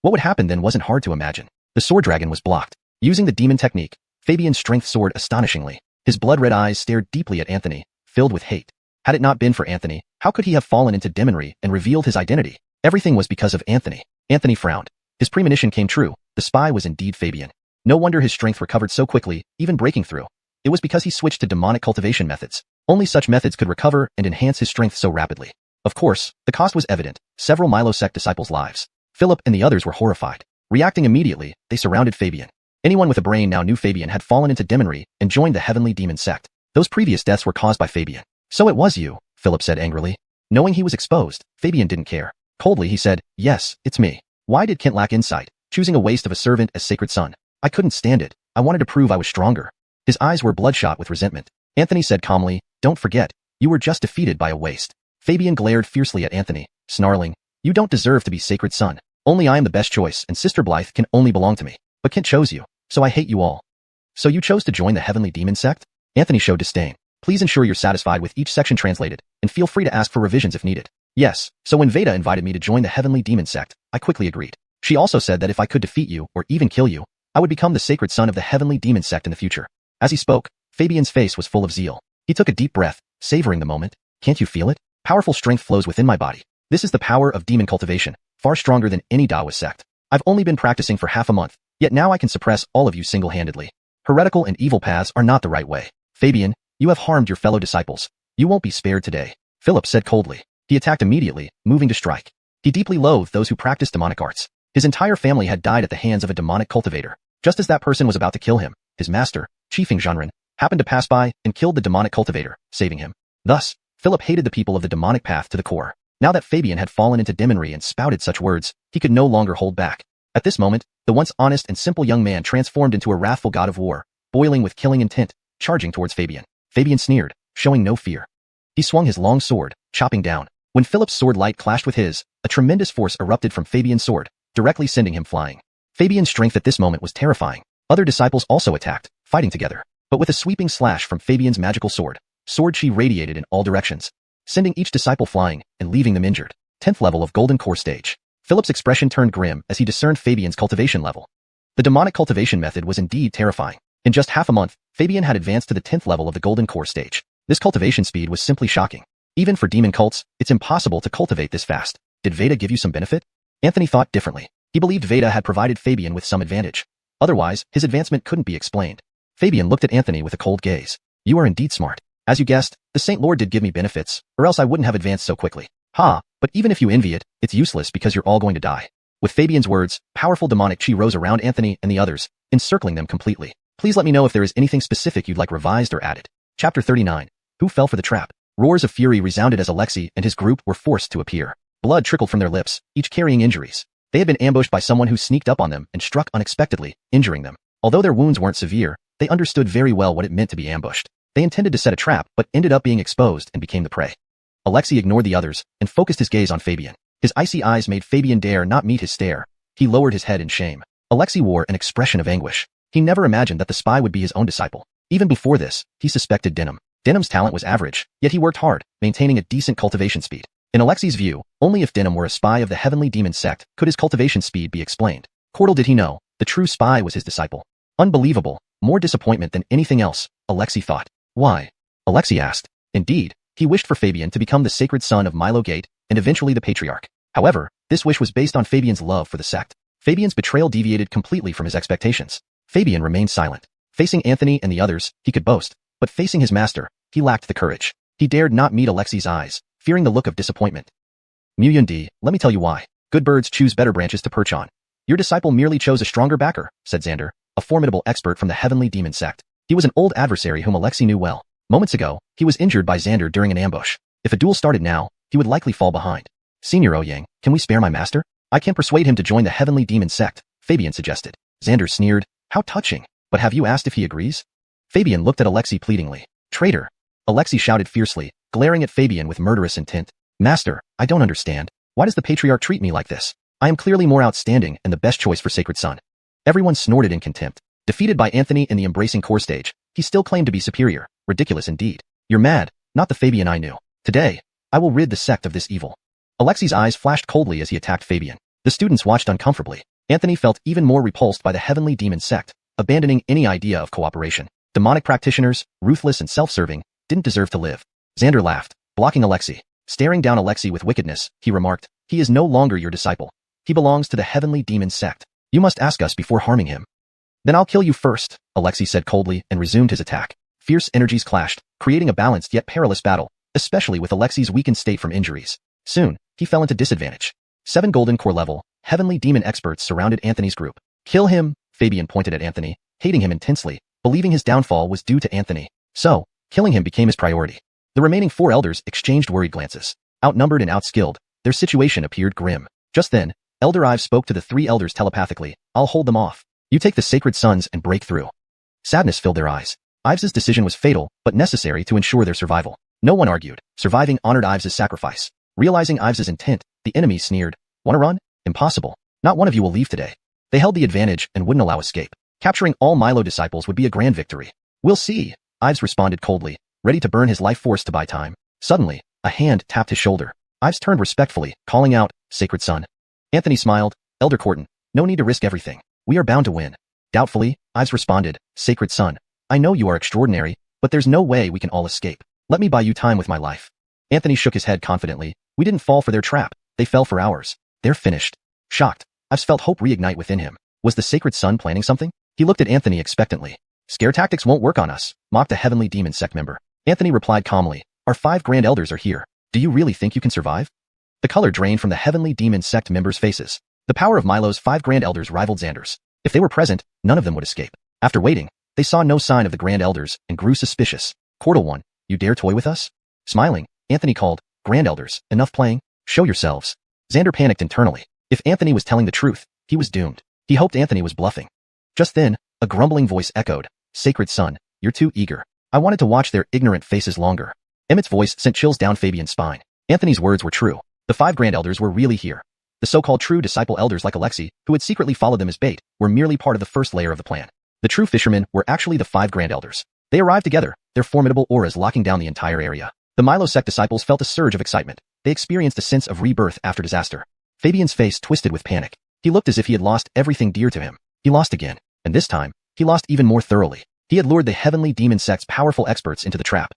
What would happen then wasn't hard to imagine. The sword dragon was blocked. Using the demon technique, Fabian's strength soared astonishingly. His blood-red eyes stared deeply at Anthony, filled with hate. Had it not been for Anthony, how could he have fallen into demonry and revealed his identity? Everything was because of Anthony. Anthony frowned. His premonition came true. The spy was indeed Fabian. No wonder his strength recovered so quickly, even breaking through. It was because he switched to demonic cultivation methods. Only such methods could recover and enhance his strength so rapidly. Of course, the cost was evident. Several Milo sect disciples' lives. Philip and the others were horrified. Reacting immediately, they surrounded Fabian. Anyone with a brain now knew Fabian had fallen into demonry and joined the heavenly demon sect. Those previous deaths were caused by Fabian. So it was you, Philip said angrily. Knowing he was exposed, Fabian didn't care. Coldly he said, yes, it's me. Why did Kent lack insight, choosing a waste of a servant as sacred son? I couldn't stand it. I wanted to prove I was stronger. His eyes were bloodshot with resentment. Anthony said calmly, don't forget, you were just defeated by a waste. Fabian glared fiercely at Anthony, snarling, you don't deserve to be sacred son. Only I am the best choice and Sister Blythe can only belong to me. But Kent chose you, so I hate you all. So you chose to join the Heavenly Demon sect? Anthony showed disdain. Please ensure you're satisfied with each section translated, and feel free to ask for revisions if needed. Yes, so when Veda invited me to join the Heavenly Demon sect, I quickly agreed. She also said that if I could defeat you, or even kill you, I would become the sacred son of the Heavenly Demon sect in the future. As he spoke, Fabian's face was full of zeal. He took a deep breath, savoring the moment. Can't you feel it? Powerful strength flows within my body. This is the power of demon cultivation, far stronger than any Taoist sect. I've only been practicing for half a month, yet now I can suppress all of you single-handedly. Heretical and evil paths are not the right way. Fabian, you have harmed your fellow disciples. You won't be spared today. Philip said coldly. He attacked immediately, moving to strike. He deeply loathed those who practiced demonic arts. His entire family had died at the hands of a demonic cultivator. Just as that person was about to kill him, his master, Chiefing Zhanren, happened to pass by and killed the demonic cultivator, saving him. Thus, Philip hated the people of the demonic path to the core. Now that Fabian had fallen into demonry and spouted such words, he could no longer hold back. At this moment, the once honest and simple young man transformed into a wrathful god of war, boiling with killing intent, charging towards Fabian. Fabian sneered, showing no fear. He swung his long sword, chopping down. When Philip's sword light clashed with his, a tremendous force erupted from Fabian's sword, directly sending him flying. Fabian's strength at this moment was terrifying. Other disciples also attacked, fighting together. But with a sweeping slash from Fabian's magical sword chi radiated in all directions, sending each disciple flying and leaving them injured. 10th level of Golden Core stage. Philip's expression turned grim as he discerned Fabian's cultivation level. The demonic cultivation method was indeed terrifying. In just half a month, Fabian had advanced to the 10th level of the Golden Core stage. This cultivation speed was simply shocking. Even for demon cults, it's impossible to cultivate this fast. Did Veda give you some benefit? Anthony thought differently. He believed Veda had provided Fabian with some advantage. Otherwise, his advancement couldn't be explained. Fabian looked at Anthony with a cold gaze. You are indeed smart. As you guessed, the Saint Lord did give me benefits, or else I wouldn't have advanced so quickly. Ha, but even if you envy it, it's useless because you're all going to die. With Fabian's words, powerful demonic chi rose around Anthony and the others, encircling them completely. Please let me know if there is anything specific you'd like revised or added. Chapter 39. Who fell for the trap? Roars of fury resounded as Alexei and his group were forced to appear. Blood trickled from their lips, each carrying injuries. They had been ambushed by someone who sneaked up on them and struck unexpectedly, injuring them. Although their wounds weren't severe, they understood very well what it meant to be ambushed. They intended to set a trap, but ended up being exposed and became the prey. Alexei ignored the others and focused his gaze on Fabian. His icy eyes made Fabian dare not meet his stare. He lowered his head in shame. Alexei wore an expression of anguish. He never imagined that the spy would be his own disciple. Even before this, he suspected Denim. Denim's talent was average, yet he worked hard, maintaining a decent cultivation speed. In Alexei's view, only if Denim were a spy of the Heavenly Demon sect could his cultivation speed be explained. Little did he know, the true spy was his disciple. Unbelievable, more disappointment than anything else, Alexei thought. Why? Alexei asked. Indeed, he wished for Fabian to become the sacred son of Milo Gate and eventually the patriarch. However, this wish was based on Fabian's love for the sect. Fabian's betrayal deviated completely from his expectations. Fabian remained silent. Facing Anthony and the others, he could boast, but facing his master, he lacked the courage. He dared not meet Alexei's eyes, fearing the look of disappointment. Muyundi, let me tell you why. Good birds choose better branches to perch on. Your disciple merely chose a stronger backer, said Xander, a formidable expert from the Heavenly Demon sect. He was an old adversary whom Alexei knew well. Moments ago, he was injured by Xander during an ambush. If a duel started now, he would likely fall behind. Senior Ouyang, can we spare my master? I can persuade him to join the Heavenly Demon sect, Fabian suggested. Xander sneered. How touching. But have you asked if he agrees? Fabian looked at Alexei pleadingly. Traitor. Alexei shouted fiercely, glaring at Fabian with murderous intent. Master, I don't understand. Why does the patriarch treat me like this? I am clearly more outstanding and the best choice for sacred son. Everyone snorted in contempt. Defeated by Anthony in the embracing core stage, he still claimed to be superior. Ridiculous indeed. You're mad, not the Fabian I knew. Today, I will rid the sect of this evil. Alexei's eyes flashed coldly as he attacked Fabian. The students watched uncomfortably. Anthony felt even more repulsed by the Heavenly Demon sect, abandoning any idea of cooperation. Demonic practitioners, ruthless and self-serving, didn't deserve to live. Xander laughed, blocking Alexei. Staring down Alexei with wickedness, he remarked, he is no longer your disciple. He belongs to the Heavenly Demon sect. You must ask us before harming him. Then I'll kill you first, Alexei said coldly and resumed his attack. Fierce energies clashed, creating a balanced yet perilous battle, especially with Alexei's weakened state from injuries. Soon, he fell into disadvantage. 7 Golden Core level, Heavenly Demon experts surrounded Anthony's group. Kill him, Fabian pointed at Anthony, hating him intensely, believing his downfall was due to Anthony. So, killing him became his priority. The remaining 4 elders exchanged worried glances. Outnumbered and outskilled, Their situation appeared grim. Just then, Elder Ives spoke to the three elders telepathically. I'll hold them off. You take the sacred sons and break through. Sadness filled their eyes. Ives's decision was fatal, but necessary to ensure their survival. No one argued. Surviving honored Ives's sacrifice. Realizing Ives's intent, the enemy sneered. Wanna run? Impossible. Not one of you will leave today. They held the advantage and wouldn't allow escape. Capturing all Milo disciples would be a grand victory. We'll see, Ives responded coldly, ready to burn his life force to buy time. Suddenly, a hand tapped his shoulder. Ives turned respectfully, calling out, Sacred Son. Anthony smiled. Elder Corton, no need to risk everything. We are bound to win. Doubtfully, Ives responded, Sacred Son. I know you are extraordinary, but there's no way we can all escape. Let me buy you time with my life. Anthony shook his head confidently. We didn't fall for their trap. They fell for ours. They're finished. Shocked, Ives felt hope reignite within him. Was the Sacred Son planning something? He looked at Anthony expectantly. Scare tactics won't work on us, mocked a heavenly demon sect member. Anthony replied calmly. Our 5 grand elders are here. Do you really think you can survive? The color drained from the heavenly demon sect members' faces. The power of Milo's 5 grand elders rivaled Xander's. If they were present, none of them would escape. After waiting, they saw no sign of the grand elders and grew suspicious. Cordial One, you dare toy with us? Smiling, Anthony called, Grand elders, enough playing? Show yourselves. Xander panicked internally. If Anthony was telling the truth, he was doomed. He hoped Anthony was bluffing. Just then, a grumbling voice echoed, Sacred Son, you're too eager. I wanted to watch their ignorant faces longer. Emmett's voice sent chills down Fabian's spine. Anthony's words were true. The 5 grand elders were really here. The so-called true disciple elders like Alexei, who had secretly followed them as bait, were merely part of the first layer of the plan. The true fishermen were actually the 5 grand elders. They arrived together, their formidable auras locking down the entire area. The Milo sect disciples felt a surge of excitement. They experienced a sense of rebirth after disaster. Fabian's face twisted with panic. He looked as if he had lost everything dear to him. He lost again. And this time, he lost even more thoroughly. He had lured the heavenly demon sect's powerful experts into the trap.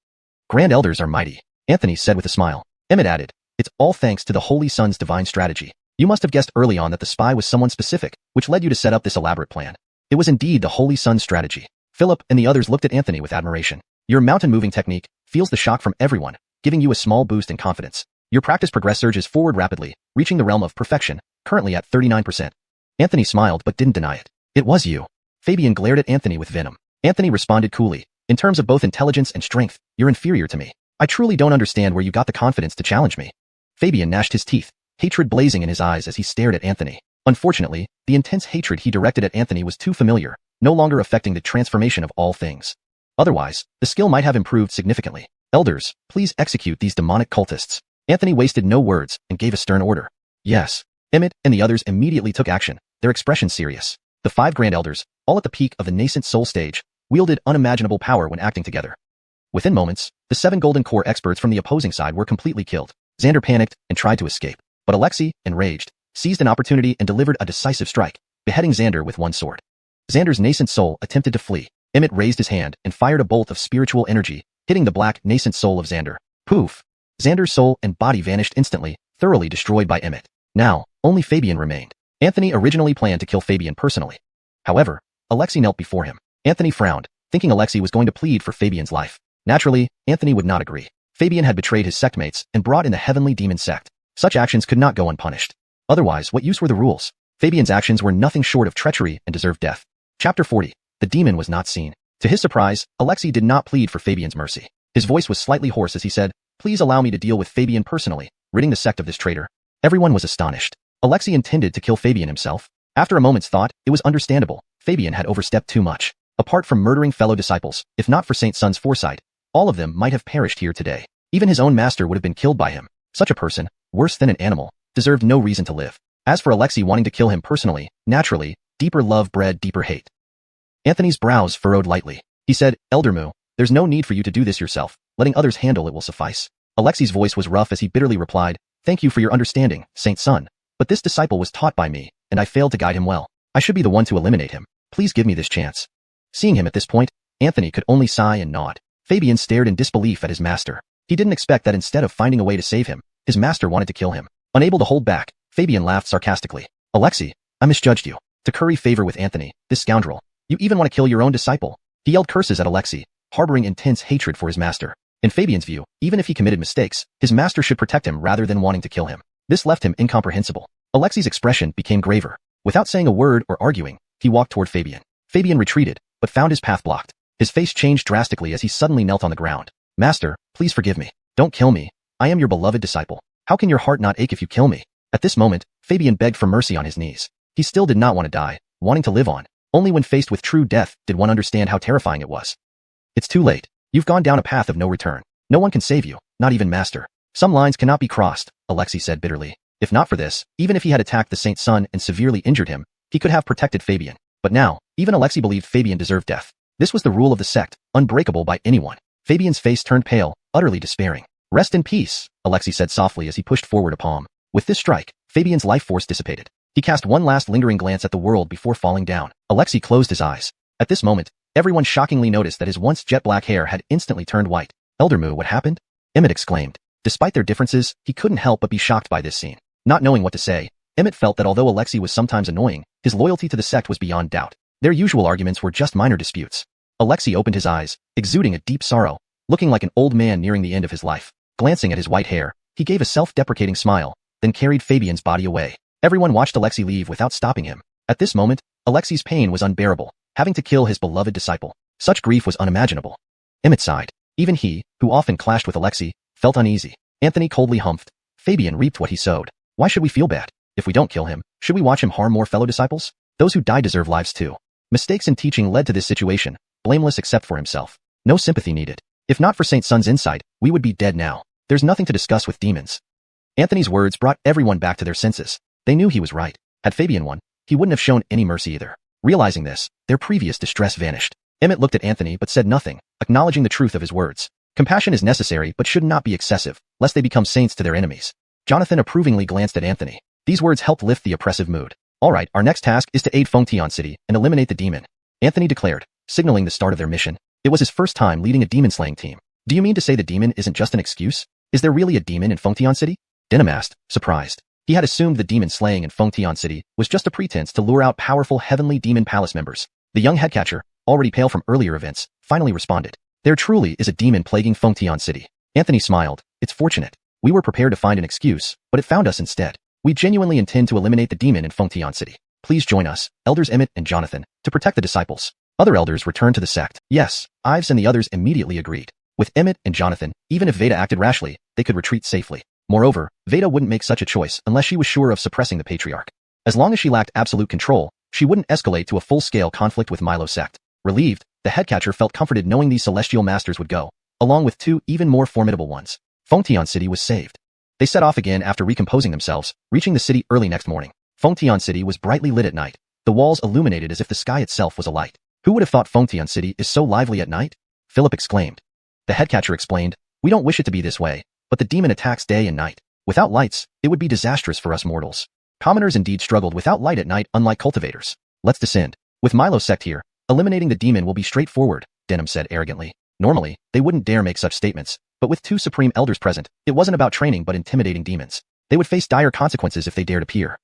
Grand elders are mighty, Anthony said with a smile. Emmett added, it's all thanks to the Holy Son's divine strategy. You must have guessed early on that the spy was someone specific, which led you to set up this elaborate plan. It was indeed the Holy Son's strategy. Philip and the others looked at Anthony with admiration. Your mountain-moving technique feels the shock from everyone, giving you a small boost in confidence. Your practice progress surges forward rapidly, reaching the realm of perfection, currently at 39%. Anthony smiled but didn't deny it. It was you. Fabian glared at Anthony with venom. Anthony responded coolly. In terms of both intelligence and strength, you're inferior to me. I truly don't understand where you got the confidence to challenge me. Fabian gnashed his teeth, hatred blazing in his eyes as he stared at Anthony. Unfortunately, the intense hatred he directed at Anthony was too familiar, no longer affecting the transformation of all things. Otherwise, the skill might have improved significantly. Elders, please execute these demonic cultists. Anthony wasted no words and gave a stern order. Yes. Emmett and the others immediately took action, their expressions serious. The 5 grand elders, all at the peak of the nascent soul stage, wielded unimaginable power when acting together. Within moments, the 7 golden core experts from the opposing side were completely killed. Xander panicked and tried to escape, but Alexei, enraged, seized an opportunity and delivered a decisive strike, beheading Xander with one sword. Xander's nascent soul attempted to flee. Emmett raised his hand and fired a bolt of spiritual energy, hitting the black, nascent soul of Xander. Poof! Xander's soul and body vanished instantly, thoroughly destroyed by Emmett. Now, only Fabian remained. Anthony originally planned to kill Fabian personally. However, Alexei knelt before him. Anthony frowned, thinking Alexei was going to plead for Fabian's life. Naturally, Anthony would not agree. Fabian had betrayed his sectmates and brought in the heavenly demon sect. Such actions could not go unpunished. Otherwise, what use were the rules? Fabian's actions were nothing short of treachery and deserved death. Chapter 40. The demon was not seen. To his surprise, Alexei did not plead for Fabian's mercy. His voice was slightly hoarse as he said, Please allow me to deal with Fabian personally, ridding the sect of this traitor. Everyone was astonished. Alexei intended to kill Fabian himself. After a moment's thought, it was understandable. Fabian had overstepped too much. Apart from murdering fellow disciples, if not for Saint Sun's foresight, all of them might have perished here today. Even his own master would have been killed by him. Such a person, worse than an animal, deserved no reason to live. As for Alexei wanting to kill him personally, naturally, deeper love bred deeper hate. Anthony's brows furrowed lightly. He said, Elder Mu, there's no need for you to do this yourself. Letting others handle it will suffice. Alexei's voice was rough as he bitterly replied, Thank you for your understanding, Saint Sun. But this disciple was taught by me, and I failed to guide him well. I should be the one to eliminate him. Please give me this chance. Seeing him at this point, Anthony could only sigh and nod. Fabian stared in disbelief at his master. He didn't expect that instead of finding a way to save him, his master wanted to kill him. Unable to hold back, Fabian laughed sarcastically. Alexei, I misjudged you. To curry favor with Anthony, this scoundrel. You even want to kill your own disciple. He yelled curses at Alexei, harboring intense hatred for his master. In Fabian's view, even if he committed mistakes, his master should protect him rather than wanting to kill him. This left him incomprehensible. Alexei's expression became graver. Without saying a word or arguing, he walked toward Fabian. Fabian retreated, but found his path blocked. His face changed drastically as he suddenly knelt on the ground. Master, please forgive me. Don't kill me. I am your beloved disciple. How can your heart not ache if you kill me? At this moment, Fabian begged for mercy on his knees. He still did not want to die, wanting to live on. Only when faced with true death did one understand how terrifying it was. It's too late. You've gone down a path of no return. No one can save you, not even Master. Some lines cannot be crossed, Alexei said bitterly. If not for this, even if he had attacked the Saint's son and severely injured him, he could have protected Fabian. But now, even Alexei believed Fabian deserved death. This was the rule of the sect, unbreakable by anyone. Fabian's face turned pale, utterly despairing. Rest in peace, Alexei said softly as he pushed forward a palm. With this strike, Fabian's life force dissipated. He cast one last lingering glance at the world before falling down. Alexei closed his eyes. At this moment, everyone shockingly noticed that his once jet-black hair had instantly turned white. Elder Mu, what happened? Emmett exclaimed. Despite their differences, he couldn't help but be shocked by this scene. Not knowing what to say, Emmett felt that although Alexei was sometimes annoying, his loyalty to the sect was beyond doubt. Their usual arguments were just minor disputes. Alexei opened his eyes, exuding a deep sorrow, looking like an old man nearing the end of his life. Glancing at his white hair, he gave a self-deprecating smile, then carried Fabian's body away. Everyone watched Alexei leave without stopping him. At this moment, Alexei's pain was unbearable, having to kill his beloved disciple. Such grief was unimaginable. Emmett sighed. Even he, who often clashed with Alexei, felt uneasy. Anthony coldly humphed. Fabian reaped what he sowed. Why should we feel bad? If we don't kill him, should we watch him harm more fellow disciples? Those who die deserve lives too. Mistakes in teaching led to this situation, blameless except for himself. No sympathy needed. If not for Saint Sun's insight, we would be dead now. There's nothing to discuss with demons. Anthony's words brought everyone back to their senses. They knew he was right. Had Fabian won, he wouldn't have shown any mercy either. Realizing this, their previous distress vanished. Emmett looked at Anthony but said nothing, acknowledging the truth of his words. Compassion is necessary but should not be excessive, lest they become saints to their enemies. Jonathan approvingly glanced at Anthony. These words helped lift the oppressive mood. Alright, our next task is to aid Fengtian City and eliminate the demon, Anthony declared, signaling the start of their mission. It was his first time leading a demon-slaying team. Do you mean to say the demon isn't just an excuse? Is there really a demon in Fengtian City? Denham asked, surprised. He had assumed the demon slaying in Fengtian City was just a pretense to lure out powerful Heavenly Demon Palace members. The young headcatcher, already pale from earlier events, finally responded. There truly is a demon plaguing Fengtian City. Anthony smiled. It's fortunate. We were prepared to find an excuse, but it found us instead. We genuinely intend to eliminate the demon in Fengtian City. Please join us, Elders Emmett and Jonathan, to protect the disciples. Other elders returned to the sect. Yes, Ives and the others immediately agreed. With Emmett and Jonathan, even if Veda acted rashly, they could retreat safely. Moreover, Veda wouldn't make such a choice unless she was sure of suppressing the patriarch. As long as she lacked absolute control, she wouldn't escalate to a full-scale conflict with Milo sect. Relieved, the headcatcher felt comforted knowing these celestial masters would go, along with two even more formidable ones. Fengtian City was saved. They set off again after recomposing themselves, reaching the city early next morning. Fengtian City was brightly lit at night, the walls illuminated as if the sky itself was alight. Who would have thought Fengtian City is so lively at night? Philip exclaimed. The headcatcher explained, we don't wish it to be this way, but the demon attacks day and night. Without lights, it would be disastrous for us mortals. Commoners indeed struggled without light at night unlike cultivators. Let's descend. With Milo's sect here, eliminating the demon will be straightforward, Denham said arrogantly. Normally, they wouldn't dare make such statements, but with two supreme elders present, it wasn't about training but intimidating demons. They would face dire consequences if they dared appear.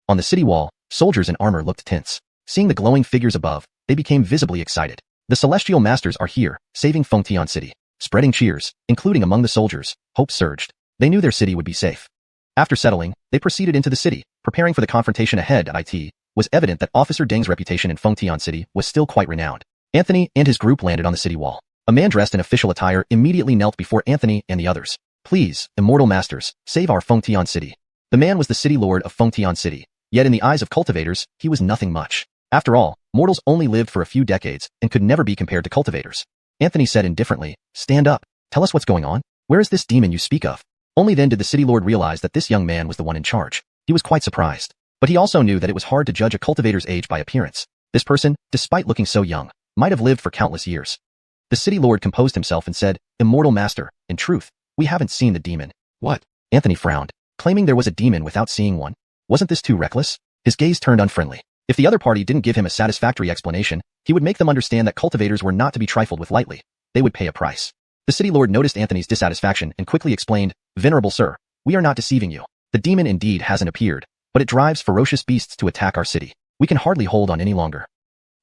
On the city wall, soldiers in armor looked tense. Seeing the glowing figures above, they became visibly excited. The celestial masters are here, saving Fengtian City. Spreading cheers, including among the soldiers, hope surged. They knew their city would be safe. After settling, they proceeded into the city, preparing for the confrontation ahead. It was evident that Officer Deng's reputation in Fengtian City was still quite renowned. Anthony and his group landed on the city wall. A man dressed in official attire immediately knelt before Anthony and the others. Please, immortal masters, save our Fengtian City. The man was the city lord of Fengtian City, yet in the eyes of cultivators, he was nothing much. After all, mortals only lived for a few decades and could never be compared to cultivators. Anthony said indifferently, stand up. Tell us what's going on. Where is this demon you speak of? Only then did the city lord realize that this young man was the one in charge. He was quite surprised. But he also knew that it was hard to judge a cultivator's age by appearance. This person, despite looking so young, might have lived for countless years. The city lord composed himself and said, Immortal master, in truth, we haven't seen the demon. What? Anthony frowned, claiming there was a demon without seeing one. Wasn't this too reckless? His gaze turned unfriendly. If the other party didn't give him a satisfactory explanation, he would make them understand that cultivators were not to be trifled with lightly. They would pay a price. The city lord noticed Anthony's dissatisfaction and quickly explained, Venerable sir, we are not deceiving you. The demon indeed hasn't appeared, but it drives ferocious beasts to attack our city. We can hardly hold on any longer.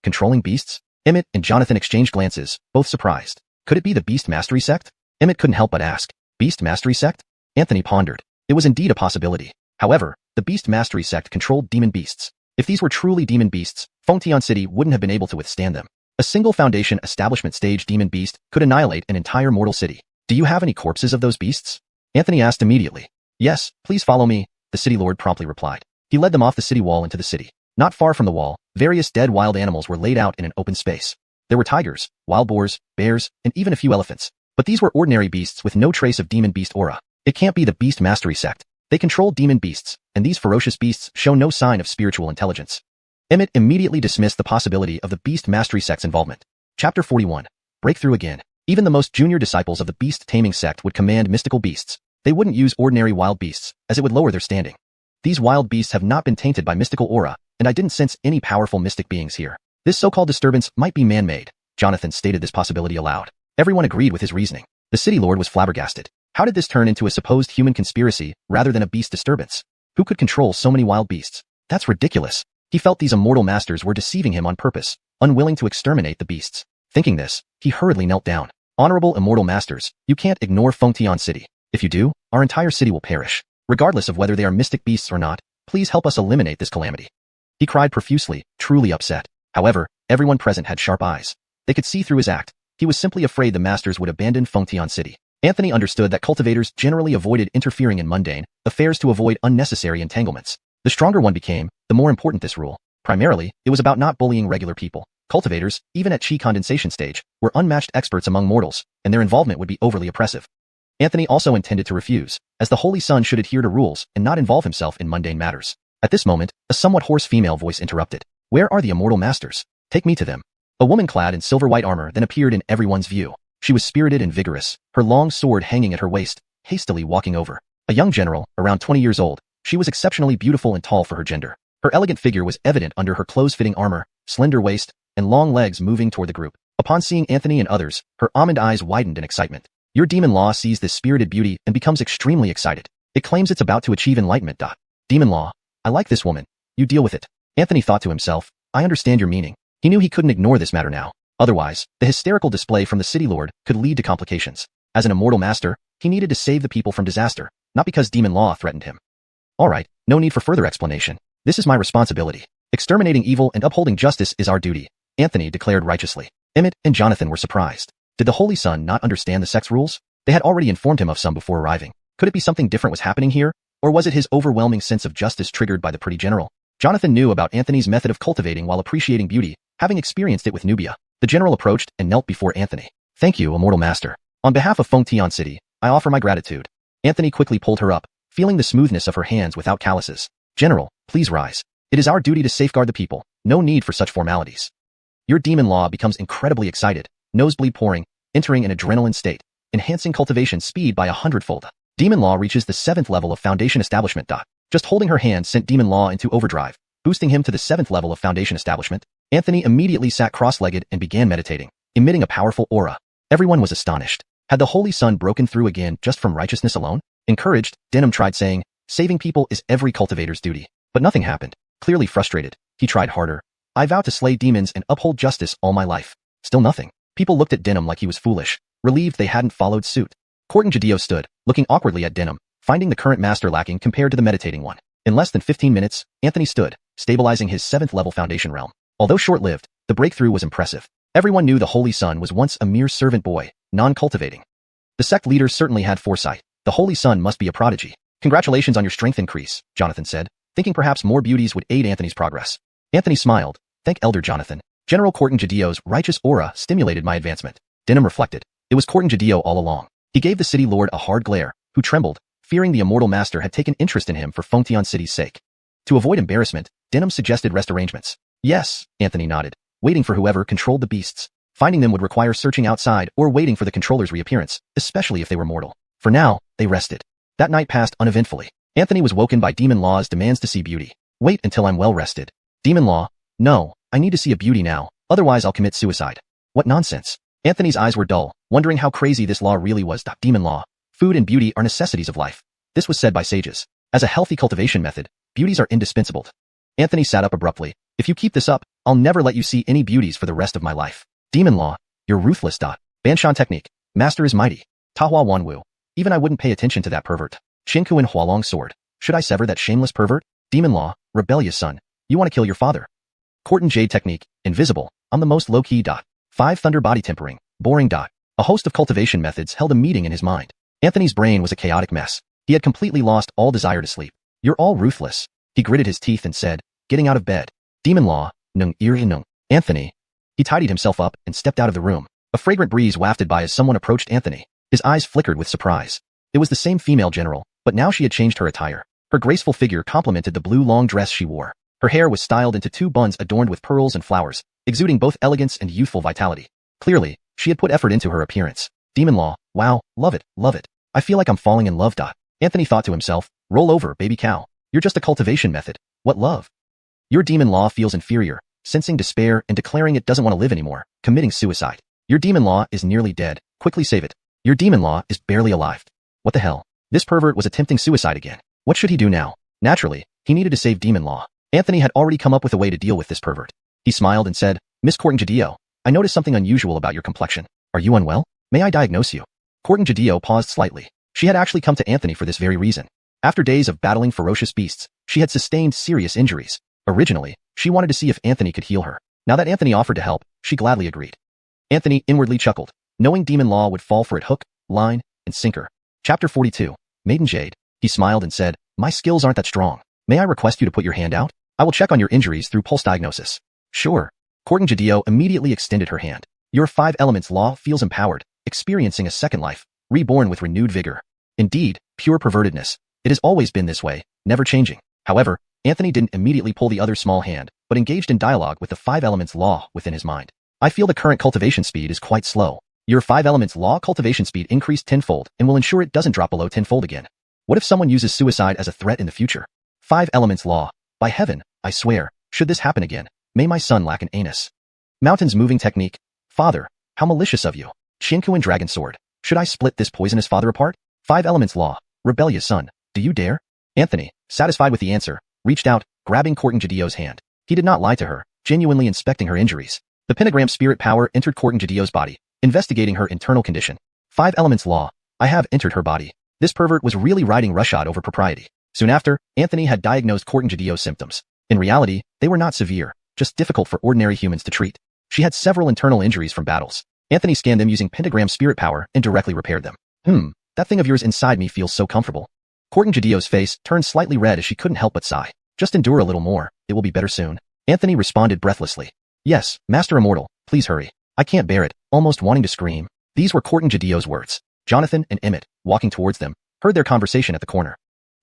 Controlling beasts? Emmett and Jonathan exchanged glances, both surprised. Could it be the Beast Mastery sect? Emmett couldn't help but ask. Beast Mastery sect? Anthony pondered. It was indeed a possibility. However, the Beast Mastery sect controlled demon beasts. If these were truly demon beasts, Fengtian City wouldn't have been able to withstand them. A single Foundation establishment stage demon beast could annihilate an entire mortal city. Do you have any corpses of those beasts? Anthony asked immediately. Yes, please follow me, the city lord promptly replied. He led them off the city wall into the city. Not far from the wall, various dead wild animals were laid out in an open space. There were tigers, wild boars, bears, and even a few elephants. But these were ordinary beasts with no trace of demon beast aura. It can't be the beast mastery sect. They control demon beasts, and these ferocious beasts show no sign of spiritual intelligence. Emmett immediately dismissed the possibility of the beast mastery sect's involvement. Chapter 41. Breakthrough again. Even the most junior disciples of the beast taming sect would command mystical beasts. They wouldn't use ordinary wild beasts, as it would lower their standing. These wild beasts have not been tainted by mystical aura, and I didn't sense any powerful mystic beings here. This so-called disturbance might be man-made. Jonathan stated this possibility aloud. Everyone agreed with his reasoning. The city lord was flabbergasted. How did this turn into a supposed human conspiracy rather than a beast disturbance? Who could control so many wild beasts? That's ridiculous. He felt these immortal masters were deceiving him on purpose, unwilling to exterminate the beasts. Thinking this, he hurriedly knelt down. Honorable immortal masters, you can't ignore Sentience City. If you do, our entire city will perish. Regardless of whether they are mystic beasts or not, please help us eliminate this calamity. He cried profusely, truly upset. However, everyone present had sharp eyes. They could see through his act. He was simply afraid the masters would abandon Sentience City. Anthony understood that cultivators generally avoided interfering in mundane affairs to avoid unnecessary entanglements. The stronger one became, the more important this rule. Primarily, it was about not bullying regular people. Cultivators, even at chi condensation stage, were unmatched experts among mortals, and their involvement would be overly oppressive. Anthony also intended to refuse, as the Holy Son should adhere to rules and not involve himself in mundane matters. At this moment, a somewhat hoarse female voice interrupted. Where are the immortal masters? Take me to them. A woman clad in silver-white armor then appeared in everyone's view. She was spirited and vigorous, her long sword hanging at her waist, hastily walking over. A young general, around 20 years old, she was exceptionally beautiful and tall for her gender. Her elegant figure was evident under her close-fitting armor, slender waist, and long legs moving toward the group. Upon seeing Anthony and others, her almond eyes widened in excitement. Your demon law sees this spirited beauty and becomes extremely excited. It claims it's about to achieve enlightenment. Demon law, I like this woman. You deal with it. Anthony thought to himself, I understand your meaning. He knew he couldn't ignore this matter now. Otherwise, the hysterical display from the city lord could lead to complications. As an immortal master, he needed to save the people from disaster, not because demon law threatened him. All right, no need for further explanation. This is my responsibility. Exterminating evil and upholding justice is our duty, Anthony declared righteously. Emmett and Jonathan were surprised. Did the Holy Son not understand the sect's rules? They had already informed him of some before arriving. Could it be something different was happening here? Or was it his overwhelming sense of justice triggered by the pretty general? Jonathan knew about Anthony's method of cultivating while appreciating beauty, having experienced it with Nubia. The general approached and knelt before Anthony. Thank you, immortal master. On behalf of Sentience City, I offer my gratitude. Anthony quickly pulled her up, feeling the smoothness of her hands without calluses. General, please rise. It is our duty to safeguard the people. No need for such formalities. Your demon law becomes incredibly excited, nosebleed pouring, entering an adrenaline state, enhancing cultivation speed by 100-fold. Demon law reaches the 7th level of foundation establishment. Just holding her hand sent demon law into overdrive, boosting him to the 7th level of foundation establishment. Anthony immediately sat cross-legged and began meditating, emitting a powerful aura. Everyone was astonished. Had the Holy Son broken through again just from righteousness alone? Encouraged, Denham tried saying, saving people is every cultivator's duty. But nothing happened. Clearly frustrated, he tried harder. I vow to slay demons and uphold justice all my life. Still nothing. People looked at Denham like he was foolish, relieved they hadn't followed suit. Court and Jadeo stood, looking awkwardly at Denham, finding the current master lacking compared to the meditating one. In less than 15 minutes, Anthony stood, stabilizing his 7th level foundation realm. Although short-lived, the breakthrough was impressive. Everyone knew the Holy Son was once a mere servant boy, non-cultivating. The sect leader certainly had foresight. The Holy Son must be a prodigy. Congratulations on your strength increase, Jonathan said, thinking perhaps more beauties would aid Anthony's progress. Anthony smiled. Thank Elder Jonathan. General Corton Jadeo's righteous aura stimulated my advancement. Denham reflected. It was Corton Jadeo all along. He gave the city lord a hard glare, who trembled, fearing the immortal master had taken interest in him for Sentience City's sake. To avoid embarrassment, Denham suggested rest arrangements. Yes, Anthony nodded, waiting for whoever controlled the beasts. Finding them would require searching outside or waiting for the controller's reappearance, especially if they were mortal. For now, they rested. That night passed uneventfully. Anthony was woken by Demon Law's demands to see beauty. Wait until I'm well rested. Demon Law, no, I need to see a beauty now, otherwise I'll commit suicide. What nonsense. Anthony's eyes were dull, wondering how crazy this law really was. Demon Law, food and beauty are necessities of life. This was said by sages. As a healthy cultivation method, beauties are indispensable. Anthony sat up abruptly. If you keep this up, I'll never let you see any beauties for the rest of my life. Demon Law, you're ruthless. Banshan technique, master is mighty. Tahua Wanwu, even I wouldn't pay attention to that pervert. Shinkuin Hualong sword, should I sever that shameless pervert? Demon Law, rebellious son, you want to kill your father. Corton Jade technique, invisible, I'm the most low-key. 5 thunder body tempering, boring. A host of cultivation methods held a meeting in his mind. Anthony's brain was a chaotic mess. He had completely lost all desire to sleep. You're all ruthless. He gritted his teeth and said, getting out of bed. Demon law, nung iri nung. Anthony. He tidied himself up and stepped out of the room. A fragrant breeze wafted by as someone approached Anthony. His eyes flickered with surprise. It was the same female general, but now she had changed her attire. Her graceful figure complemented the blue long dress she wore. Her hair was styled into 2 buns adorned with pearls and flowers, exuding both elegance and youthful vitality. Clearly, she had put effort into her appearance. Demon law, wow, love it, love it. I feel like I'm falling in love. Anthony thought to himself, roll over, baby cow. You're just a cultivation method. What love? Your demon law feels inferior, sensing despair and declaring it doesn't want to live anymore, committing suicide. Your demon law is nearly dead. Quickly save it. Your demon law is barely alive. What the hell? This pervert was attempting suicide again. What should he do now? Naturally, he needed to save demon law. Anthony had already come up with a way to deal with this pervert. He smiled and said, Miss Corton-Jadeo, I noticed something unusual about your complexion. Are you unwell? May I diagnose you? Corton-Jadeo paused slightly. She had actually come to Anthony for this very reason. After days of battling ferocious beasts, she had sustained serious injuries. Originally, she wanted to see if Anthony could heal her. Now that Anthony offered to help, she gladly agreed. Anthony inwardly chuckled, knowing demon law would fall for it hook, line, and sinker. Chapter 42. Maiden Jade. He smiled and said, my skills aren't that strong. May I request you to put your hand out? I will check on your injuries through pulse diagnosis. Sure. Corton-Jadeo immediately extended her hand. Your 5 elements law feels empowered, experiencing a second life, reborn with renewed vigor. Indeed, pure pervertedness. It has always been this way, never changing. However, Anthony didn't immediately pull the other small hand, but engaged in dialogue with the 5 elements law within his mind. I feel the current cultivation speed is quite slow. Your 5 elements law cultivation speed increased 10-fold and will ensure it doesn't drop below 10-fold again. What if someone uses suicide as a threat in the future? 5 elements law. By heaven, I swear, should this happen again, may my son lack an anus. Mountains moving technique. Father, how malicious of you. Shinkuin dragon sword. Should I split this poisonous father apart? 5 elements law. Rebellious son. Do you dare? Anthony, satisfied with the answer, reached out, grabbing Corton-Jadeo's hand. He did not lie to her, genuinely inspecting her injuries. The pentagram spirit power entered Corton-Jadeo's body, investigating her internal condition. 5 elements law. I have entered her body. This pervert was really riding roughshod over propriety. Soon after, Anthony had diagnosed Corton-Jadeo's symptoms. In reality, they were not severe, just difficult for ordinary humans to treat. She had several internal injuries from battles. Anthony scanned them using pentagram spirit power and directly repaired them. That thing of yours inside me feels so comfortable. Corton-Jadeo's face turned slightly red as she couldn't help but sigh. Just endure a little more, it will be better soon. Anthony responded breathlessly. Yes, Master Immortal, please hurry. I can't bear it, almost wanting to scream. These were Corton-Jadeo's words. Jonathan and Emmett, walking towards them, heard their conversation at the corner.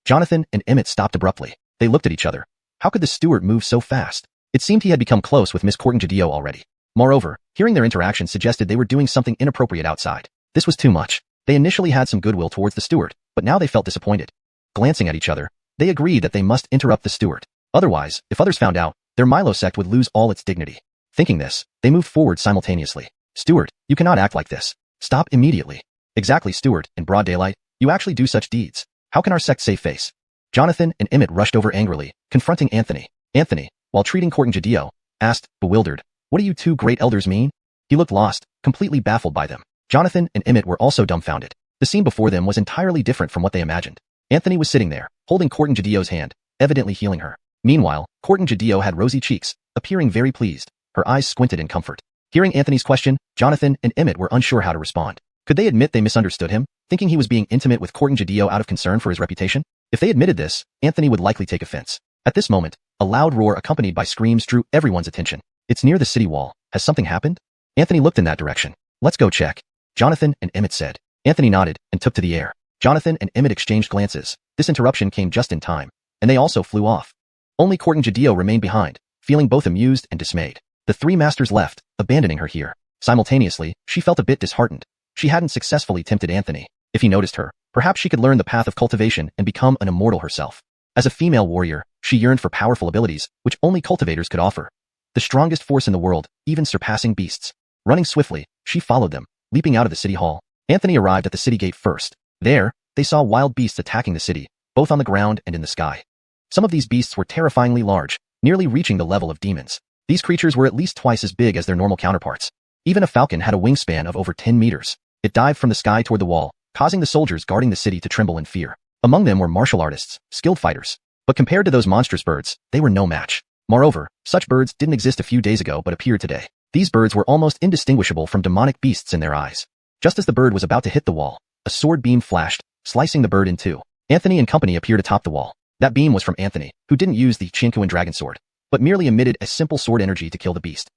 Jonathan and Emmett stopped abruptly. They looked at each other. How could the steward move so fast? It seemed he had become close with Miss Corton-Jadeo already. Moreover, hearing their interaction suggested they were doing something inappropriate outside. This was too much. They initially had some goodwill towards the steward, but now they felt disappointed. Glancing at each other, they agreed that they must interrupt the steward. Otherwise, if others found out, their Milo sect would lose all its dignity. Thinking this, they moved forward simultaneously. Steward, you cannot act like this. Stop immediately. Exactly, steward, in broad daylight, you actually do such deeds. How can our sect save face? Jonathan and Emmett rushed over angrily, confronting Anthony. Anthony, while treating Corton-Jadeo, asked, bewildered, what do you 2 great elders mean? He looked lost, completely baffled by them. Jonathan and Emmett were also dumbfounded. The scene before them was entirely different from what they imagined. Anthony was sitting there, holding Corton-Jadeo's hand, evidently healing her. Meanwhile, Corton-Jadeo had rosy cheeks, appearing very pleased. Her eyes squinted in comfort. Hearing Anthony's question, Jonathan and Emmett were unsure how to respond. Could they admit they misunderstood him, thinking he was being intimate with Corton-Jadeo out of concern for his reputation? If they admitted this, Anthony would likely take offense. At this moment, a loud roar accompanied by screams drew everyone's attention. It's near the city wall. Has something happened? Anthony looked in that direction. Let's go check. Jonathan and Emmett said. Anthony nodded and took to the air. Jonathan and Emmett exchanged glances. This interruption came just in time, and they also flew off. Only Corton-Jadeo remained behind, feeling both amused and dismayed. The 3 masters left, abandoning her here. Simultaneously, she felt a bit disheartened. She hadn't successfully tempted Anthony. If he noticed her, perhaps she could learn the path of cultivation and become an immortal herself. As a female warrior, she yearned for powerful abilities, which only cultivators could offer. The strongest force in the world, even surpassing beasts. Running swiftly, she followed them, leaping out of the city hall. Anthony arrived at the city gate first. There, they saw wild beasts attacking the city, both on the ground and in the sky. Some of these beasts were terrifyingly large, nearly reaching the level of demons. These creatures were at least twice as big as their normal counterparts. Even a falcon had a wingspan of over 10 meters. It dived from the sky toward the wall, causing the soldiers guarding the city to tremble in fear. Among them were martial artists, skilled fighters. But compared to those monstrous birds, they were no match. Moreover, such birds didn't exist a few days ago but appeared today. These birds were almost indistinguishable from demonic beasts in their eyes. Just as the bird was about to hit the wall, a sword beam flashed, slicing the bird in 2. Anthony and company appeared atop the wall. That beam was from Anthony, who didn't use the Chinkuan dragon sword, but merely emitted a simple sword energy to kill the beast.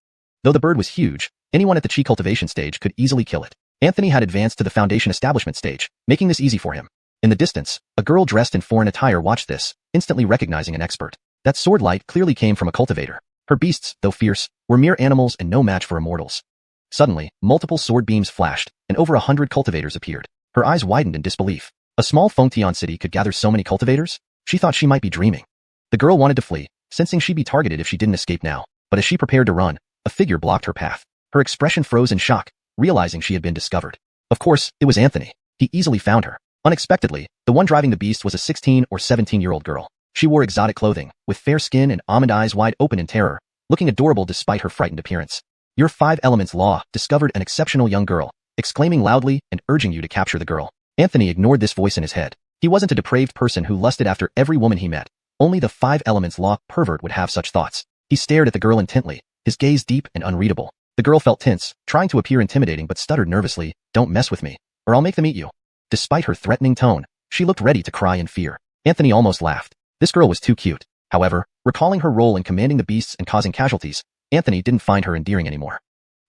Though the bird was huge, anyone at the chi cultivation stage could easily kill it. Anthony had advanced to the foundation establishment stage, making this easy for him. In the distance, a girl dressed in foreign attire watched this, instantly recognizing an expert. That sword light clearly came from a cultivator. Her beasts, though fierce, were mere animals and no match for immortals. Suddenly, multiple sword beams flashed, and over 100 cultivators appeared. Her eyes widened in disbelief. A small Sentience city could gather so many cultivators? She thought she might be dreaming. The girl wanted to flee, sensing she'd be targeted if she didn't escape now. But as she prepared to run, a figure blocked her path. Her expression froze in shock, realizing she had been discovered. Of course, it was Anthony. He easily found her. Unexpectedly, the one driving the beast was a 16 or 17-year-old girl. She wore exotic clothing, with fair skin and almond eyes wide open in terror, looking adorable despite her frightened appearance. Your 5 Elements Law discovered an exceptional young girl, exclaiming loudly and urging you to capture the girl. Anthony ignored this voice in his head. He wasn't a depraved person who lusted after every woman he met. Only the 5 Elements Law pervert would have such thoughts. He stared at the girl intently, his gaze deep and unreadable. The girl felt tense, trying to appear intimidating but stuttered nervously, "Don't mess with me, or I'll make them eat you." Despite her threatening tone, she looked ready to cry in fear. Anthony almost laughed. This girl was too cute. However, recalling her role in commanding the beasts and causing casualties, Anthony didn't find her endearing anymore.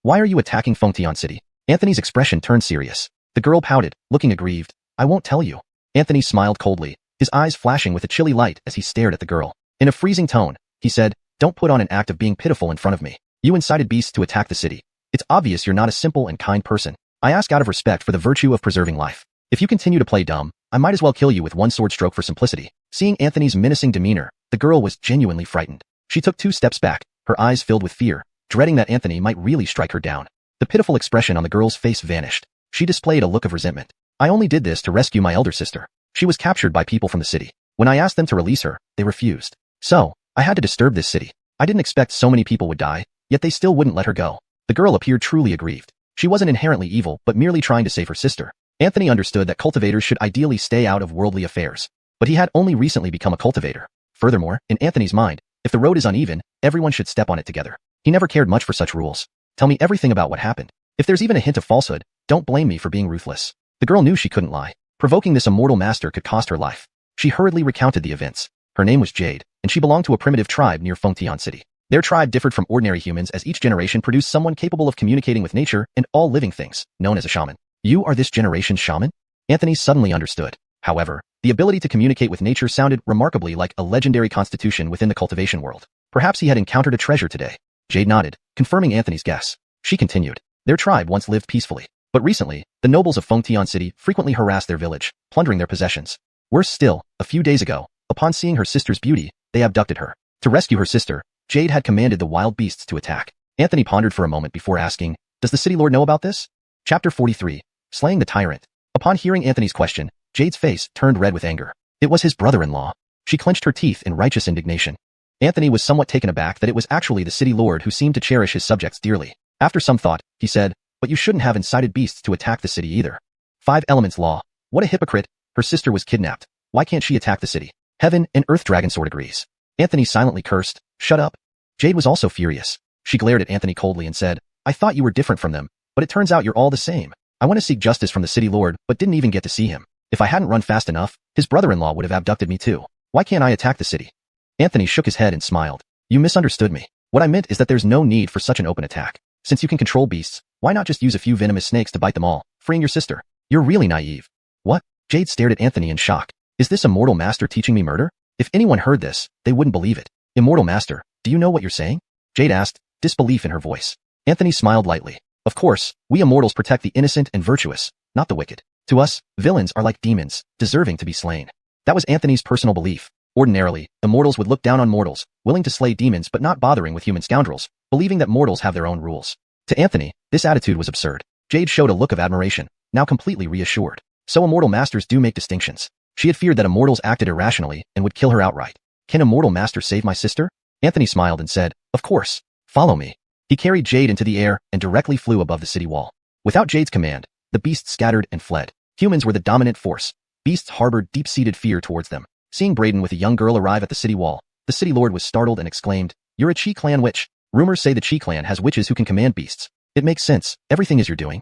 "Why are you attacking Sentience City?" Anthony's expression turned serious. The girl pouted, looking aggrieved. "I won't tell you." Anthony smiled coldly, his eyes flashing with a chilly light as he stared at the girl. In a freezing tone, he said, "Don't put on an act of being pitiful in front of me. You incited beasts to attack the city. It's obvious you're not a simple and kind person. I ask out of respect for the virtue of preserving life. If you continue to play dumb, I might as well kill you with one sword stroke for simplicity." Seeing Anthony's menacing demeanor, the girl was genuinely frightened. She took 2 steps back, her eyes filled with fear, dreading that Anthony might really strike her down. The pitiful expression on the girl's face vanished. She displayed a look of resentment. "I only did this to rescue my elder sister. She was captured by people from the city. When I asked them to release her, they refused. So, I had to disturb this city. I didn't expect so many people would die, yet they still wouldn't let her go." The girl appeared truly aggrieved. She wasn't inherently evil, but merely trying to save her sister. Anthony understood that cultivators should ideally stay out of worldly affairs. But he had only recently become a cultivator. Furthermore, in Anthony's mind, if the road is uneven, everyone should step on it together. He never cared much for such rules. "Tell me everything about what happened. If there's even a hint of falsehood, don't blame me for being ruthless." The girl knew she couldn't lie. Provoking this immortal master could cost her life. She hurriedly recounted the events. Her name was Jade, and she belonged to a primitive tribe near Sentience City. Their tribe differed from ordinary humans as each generation produced someone capable of communicating with nature and all living things, known as a shaman. "You are this generation's shaman?" Anthony suddenly understood. However, the ability to communicate with nature sounded remarkably like a legendary constitution within the cultivation world. Perhaps he had encountered a treasure today. Jade nodded, confirming Anthony's guess. She continued. "Their tribe once lived peacefully, but recently, the nobles of Sentience City frequently harassed their village, plundering their possessions. Worse still, a few days ago, upon seeing her sister's beauty, they abducted her. To rescue her sister, Jade had commanded the wild beasts to attack." Anthony pondered for a moment before asking, "Does the city lord know about this?" Chapter 43. Slaying the Tyrant. Upon hearing Anthony's question, Jade's face turned red with anger. It was his brother-in-law. She clenched her teeth in righteous indignation. Anthony was somewhat taken aback that it was actually the city lord who seemed to cherish his subjects dearly. After some thought, he said, "But you shouldn't have incited beasts to attack the city either. 5 Elements Law. What a hypocrite. Her sister was kidnapped. Why can't she attack the city? Heaven and Earth Dragon Sword agrees." Anthony silently cursed. "Shut up." Jade was also furious. She glared at Anthony coldly and said, "I thought you were different from them, but it turns out you're all the same. I want to seek justice from the city lord, but didn't even get to see him. If I hadn't run fast enough, his brother-in-law would have abducted me too. Why can't I attack the city?" Anthony shook his head and smiled. "You misunderstood me. What I meant is that there's no need for such an open attack. Since you can control beasts, why not just use a few venomous snakes to bite them all, freeing your sister? You're really naive." "What?" Jade stared at Anthony in shock. "Is this immortal master teaching me murder?" If anyone heard this, they wouldn't believe it. "Immortal master, do you know what you're saying?" Jade asked, disbelief in her voice. Anthony smiled lightly. "Of course, we immortals protect the innocent and virtuous, not the wicked. To us, villains are like demons, deserving to be slain." That was Anthony's personal belief. Ordinarily, immortals would look down on mortals, willing to slay demons but not bothering with human scoundrels, believing that mortals have their own rules. To Anthony, this attitude was absurd. Jade showed a look of admiration, now completely reassured. So immortal masters do make distinctions. She had feared that immortals acted irrationally and would kill her outright. "Can immortal master save my sister?" Anthony smiled and said, "Of course. Follow me." He carried Jade into the air and directly flew above the city wall. Without Jade's command, the beasts scattered and fled. Humans were the dominant force. Beasts harbored deep-seated fear towards them. Seeing Braden with a young girl arrive at the city wall, the city lord was startled and exclaimed, "You're a Chi clan witch. Rumors say the Chi clan has witches who can command beasts. It makes sense, everything is you're doing."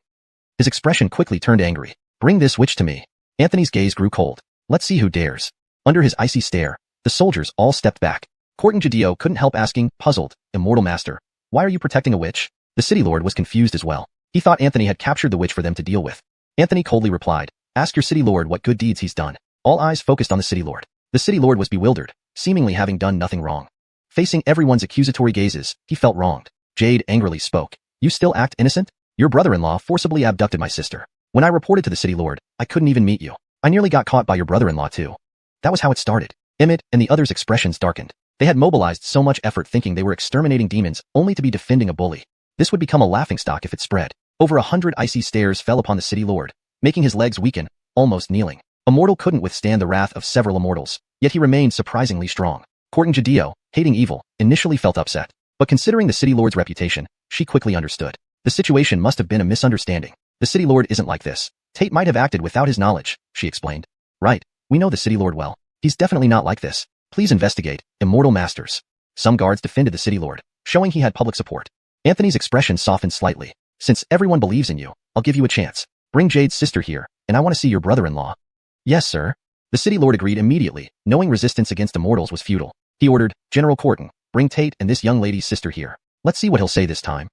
His expression quickly turned angry. "Bring this witch to me." Anthony's gaze grew cold. Let's see who dares. Under his icy stare, the soldiers all stepped back. Court Jadeo couldn't help asking, puzzled, Immortal Master, why are you protecting a witch? The city lord was confused as well. He thought Anthony had captured the witch for them to deal with. Anthony coldly replied, ask your city lord what good deeds he's done. All eyes focused on the city lord. The city lord was bewildered, seemingly having done nothing wrong. Facing everyone's accusatory gazes, he felt wronged. Jade angrily spoke. You still act innocent? Your brother-in-law forcibly abducted my sister. When I reported to the city lord, I couldn't even meet you. I nearly got caught by your brother-in-law too. That was how it started. Emmett and the others' expressions darkened. They had mobilized so much effort thinking they were exterminating demons only to be defending a bully. This would become a laughingstock if it spread. Over 100 icy stares fell upon the city lord, making his legs weaken, almost kneeling. A mortal couldn't withstand the wrath of several immortals, yet he remained surprisingly strong. Court Jadeo, hating evil, initially felt upset. But considering the city lord's reputation, she quickly understood. The situation must have been a misunderstanding. The city lord isn't like this. Tate might have acted without his knowledge, she explained. Right, we know the city lord well. He's definitely not like this. Please investigate, Immortal Masters. Some guards defended the city lord, showing he had public support. Anthony's expression softened slightly. Since everyone believes in you, I'll give you a chance. Bring Jade's sister here, and I want to see your brother-in-law. Yes, sir. The city lord agreed immediately, knowing resistance against immortals was futile. He ordered, General Corton, bring Tate and this young lady's sister here. Let's see what he'll say this time.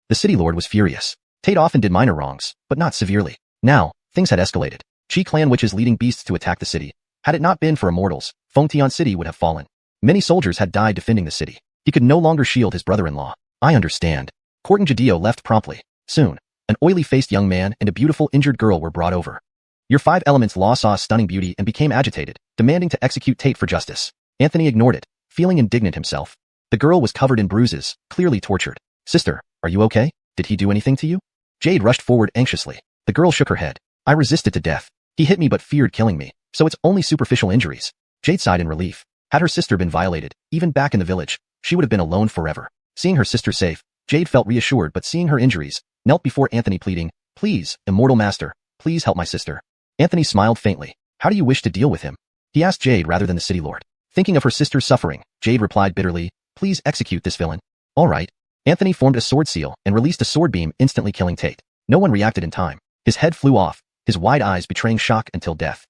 The city lord was furious. Tate often did minor wrongs, but not severely. Now, things had escalated. Qi clan witches leading beasts to attack the city. Had it not been for immortals, Fengtian City would have fallen. Many soldiers had died defending the city. He could no longer shield his brother-in-law. I understand. Court Jadeo left promptly. Soon, an oily-faced young man and a beautiful injured girl were brought over. Your five elements law saw stunning beauty and became agitated, demanding to execute Tate for justice. Anthony ignored it, feeling indignant himself. The girl was covered in bruises, clearly tortured. Sister, are you okay? Did he do anything to you? Jade rushed forward anxiously. The girl shook her head. I resisted to death. He hit me but feared killing me, so it's only superficial injuries. Jade sighed in relief. Had her sister been violated, even back in the village, she would have been alone forever. Seeing her sister safe, Jade felt reassured, but seeing her injuries, knelt before Anthony pleading, please, Immortal Master, please help my sister. Anthony smiled faintly. How do you wish to deal with him? He asked Jade rather than the city lord. Thinking of her sister's suffering, Jade replied bitterly, please execute this villain. All right. Anthony formed a sword seal and released a sword beam, instantly killing Tate. No one reacted in time. His head flew off, his wide eyes betraying shock until death.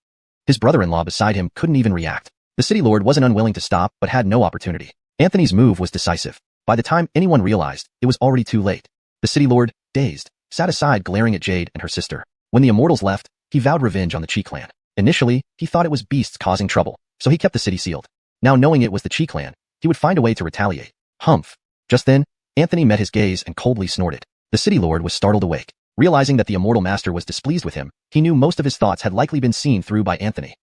His brother-in-law beside him couldn't even react. The city lord wasn't unwilling to stop but had no opportunity. Anthony's move was decisive. By the time anyone realized, it was already too late. The city lord, dazed, sat aside glaring at Jade and her sister. When the immortals left, he vowed revenge on the Qi clan. Initially, he thought it was beasts causing trouble, so he kept the city sealed. Now knowing it was the Qi clan, he would find a way to retaliate. Humph. Just then, Anthony met his gaze and coldly snorted. The city lord was startled awake. Realizing that the immortal master was displeased with him, he knew most of his thoughts had likely been seen through by Anthony.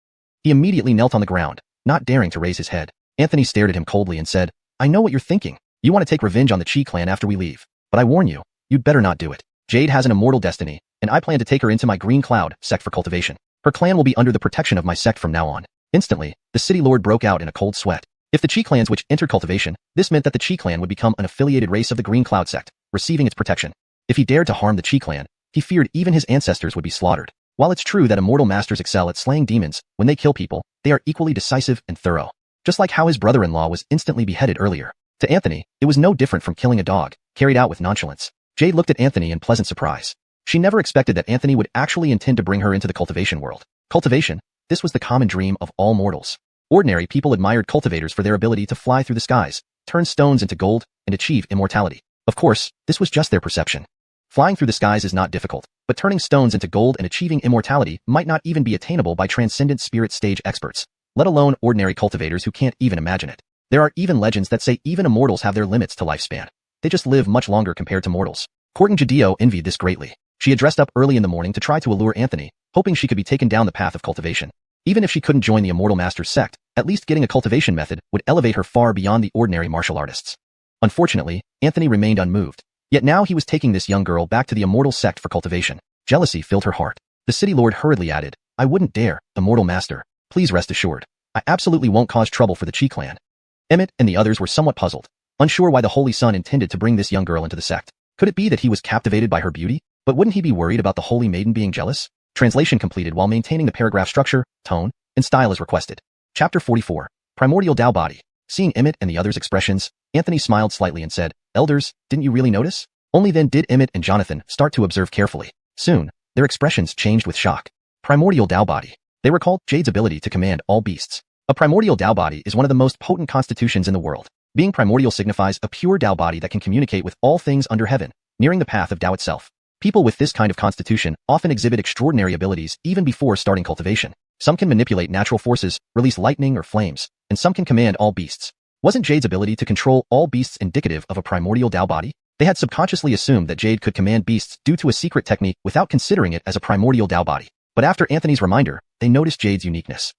He immediately knelt on the ground, not daring to raise his head. Anthony stared at him coldly and said, I know what you're thinking. You want to take revenge on the Qi clan after we leave. But I warn you, you'd better not do it. Jade has an immortal destiny, and I plan to take her into my Green Cloud sect for cultivation. Her clan will be under the protection of my sect from now on. Instantly, the city lord broke out in a cold sweat. If the Qi clans which entered cultivation, this meant that the Qi clan would become an affiliated race of the Green Cloud sect, receiving its protection. If he dared to harm the Qi clan, he feared even his ancestors would be slaughtered. While it's true that immortal masters excel at slaying demons, when they kill people, they are equally decisive and thorough. Just like how his brother-in-law was instantly beheaded earlier. To Anthony, it was no different from killing a dog, carried out with nonchalance. Jade looked at Anthony in pleasant surprise. She never expected that Anthony would actually intend to bring her into the cultivation world. Cultivation, this was the common dream of all mortals. Ordinary people admired cultivators for their ability to fly through the skies, turn stones into gold, and achieve immortality. Of course, this was just their perception. Flying through the skies is not difficult, but turning stones into gold and achieving immortality might not even be attainable by transcendent spirit stage experts, let alone ordinary cultivators who can't even imagine it. There are even legends that say even immortals have their limits to lifespan. They just live much longer compared to mortals. Court Jadeo envied this greatly. She had dressed up early in the morning to try to allure Anthony, hoping she could be taken down the path of cultivation. Even if she couldn't join the Immortal Master's sect, at least getting a cultivation method would elevate her far beyond the ordinary martial artists. Unfortunately, Anthony remained unmoved. Yet now he was taking this young girl back to the Immortal sect for cultivation. Jealousy filled her heart. The city lord hurriedly added, I wouldn't dare, Immortal Master. Please rest assured. I absolutely won't cause trouble for the Qi clan. Emmett and the others were somewhat puzzled, unsure why the Holy Sun intended to bring this young girl into the sect. Could it be that he was captivated by her beauty? But wouldn't he be worried about the Holy Maiden being jealous? Translation completed while maintaining the paragraph structure, tone, and style as requested. Chapter 44. Primordial Tao Body. Seeing Emmett and the others' expressions, Anthony smiled slightly and said, Elders, didn't you really notice? Only then did Emmett and Jonathan start to observe carefully. Soon, their expressions changed with shock. Primordial Tao Body. They recalled Jade's ability to command all beasts. A primordial Tao body is one of the most potent constitutions in the world. Being primordial signifies a pure Tao body that can communicate with all things under heaven, nearing the path of Tao itself. People with this kind of constitution often exhibit extraordinary abilities even before starting cultivation. Some can manipulate natural forces, release lightning or flames, and some can command all beasts. Wasn't Jade's ability to control all beasts indicative of a primordial Tao body? They had subconsciously assumed that Jade could command beasts due to a secret technique without considering it as a primordial Tao body. But after Anthony's reminder, they noticed Jade's uniqueness.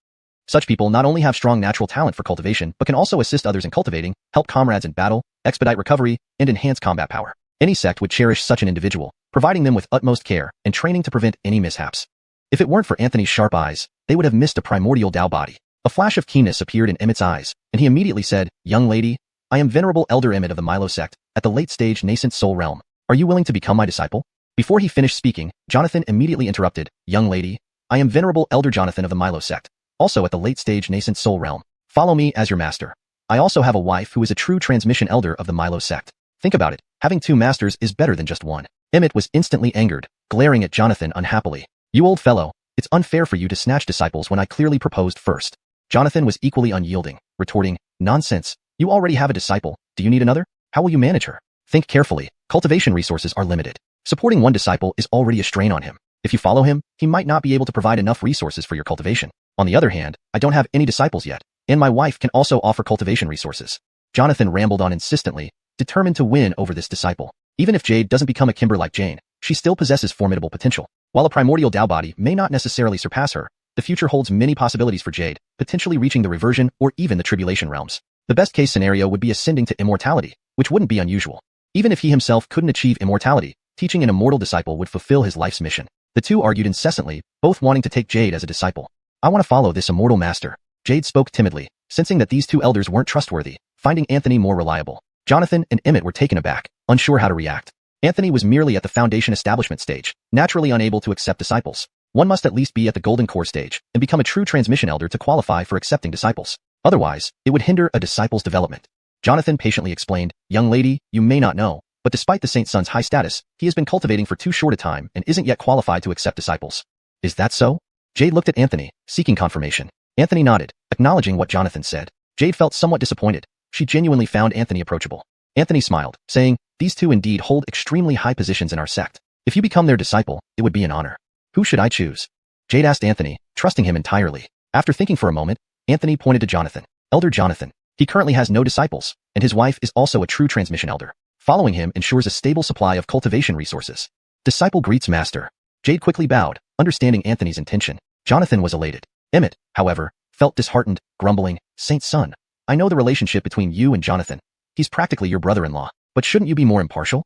Such people not only have strong natural talent for cultivation but can also assist others in cultivating, help comrades in battle, expedite recovery, and enhance combat power. Any sect would cherish such an individual, providing them with utmost care and training to prevent any mishaps. If it weren't for Anthony's sharp eyes, they would have missed a primordial Tao body. A flash of keenness appeared in Emmett's eyes, and he immediately said, "Young lady, I am Venerable Elder Emmett of the Milo sect, at the late-stage nascent soul realm. Are you willing to become my disciple?" Before he finished speaking, Jonathan immediately interrupted, "Young lady, I am Venerable Elder Jonathan of the Milo sect, also at the late-stage nascent soul realm. Follow me as your master. I also have a wife who is a true transmission elder of the Milo sect. Think about it, having two masters is better than just one." Emmett was instantly angered, glaring at Jonathan unhappily. "You old fellow, it's unfair for you to snatch disciples when I clearly proposed first." Jonathan was equally unyielding, retorting, "Nonsense. You already have a disciple. Do you need another? How will you manage her? Think carefully. Cultivation resources are limited. Supporting one disciple is already a strain on him. If you follow him, he might not be able to provide enough resources for your cultivation. On the other hand, I don't have any disciples yet, and my wife can also offer cultivation resources." Jonathan rambled on insistently, determined to win over this disciple. Even if Jade doesn't become a Kimber like Jane, she still possesses formidable potential. While a primordial Tao body may not necessarily surpass her, the future holds many possibilities for Jade, potentially reaching the reversion or even the tribulation realms. The best-case scenario would be ascending to immortality, which wouldn't be unusual. Even if he himself couldn't achieve immortality, teaching an immortal disciple would fulfill his life's mission. The two argued incessantly, both wanting to take Jade as a disciple. "I want to follow this immortal master." Jade spoke timidly, sensing that these two elders weren't trustworthy, finding Anthony more reliable. Jonathan and Emmett were taken aback, unsure how to react. Anthony was merely at the foundation establishment stage, naturally unable to accept disciples. One must at least be at the golden core stage and become a true transmission elder to qualify for accepting disciples. Otherwise, it would hinder a disciple's development. Jonathan patiently explained, "Young lady, you may not know, but despite the Saint Son's high status, he has been cultivating for too short a time and isn't yet qualified to accept disciples." "Is that so?" Jade looked at Anthony, seeking confirmation. Anthony nodded, acknowledging what Jonathan said. Jade felt somewhat disappointed. She genuinely found Anthony approachable. Anthony smiled, saying, "These two indeed hold extremely high positions in our sect. If you become their disciple, it would be an honor." "Who should I choose?" Jade asked Anthony, trusting him entirely. After thinking for a moment, Anthony pointed to Jonathan. "Elder Jonathan. He currently has no disciples, and his wife is also a true transmission elder. Following him ensures a stable supply of cultivation resources." Disciple greets master. Jade quickly bowed, understanding Anthony's intention. Jonathan was elated. Emmett, however, felt disheartened, grumbling, "Saint Son, I know the relationship between you and Jonathan. He's practically your brother-in-law, but shouldn't you be more impartial?"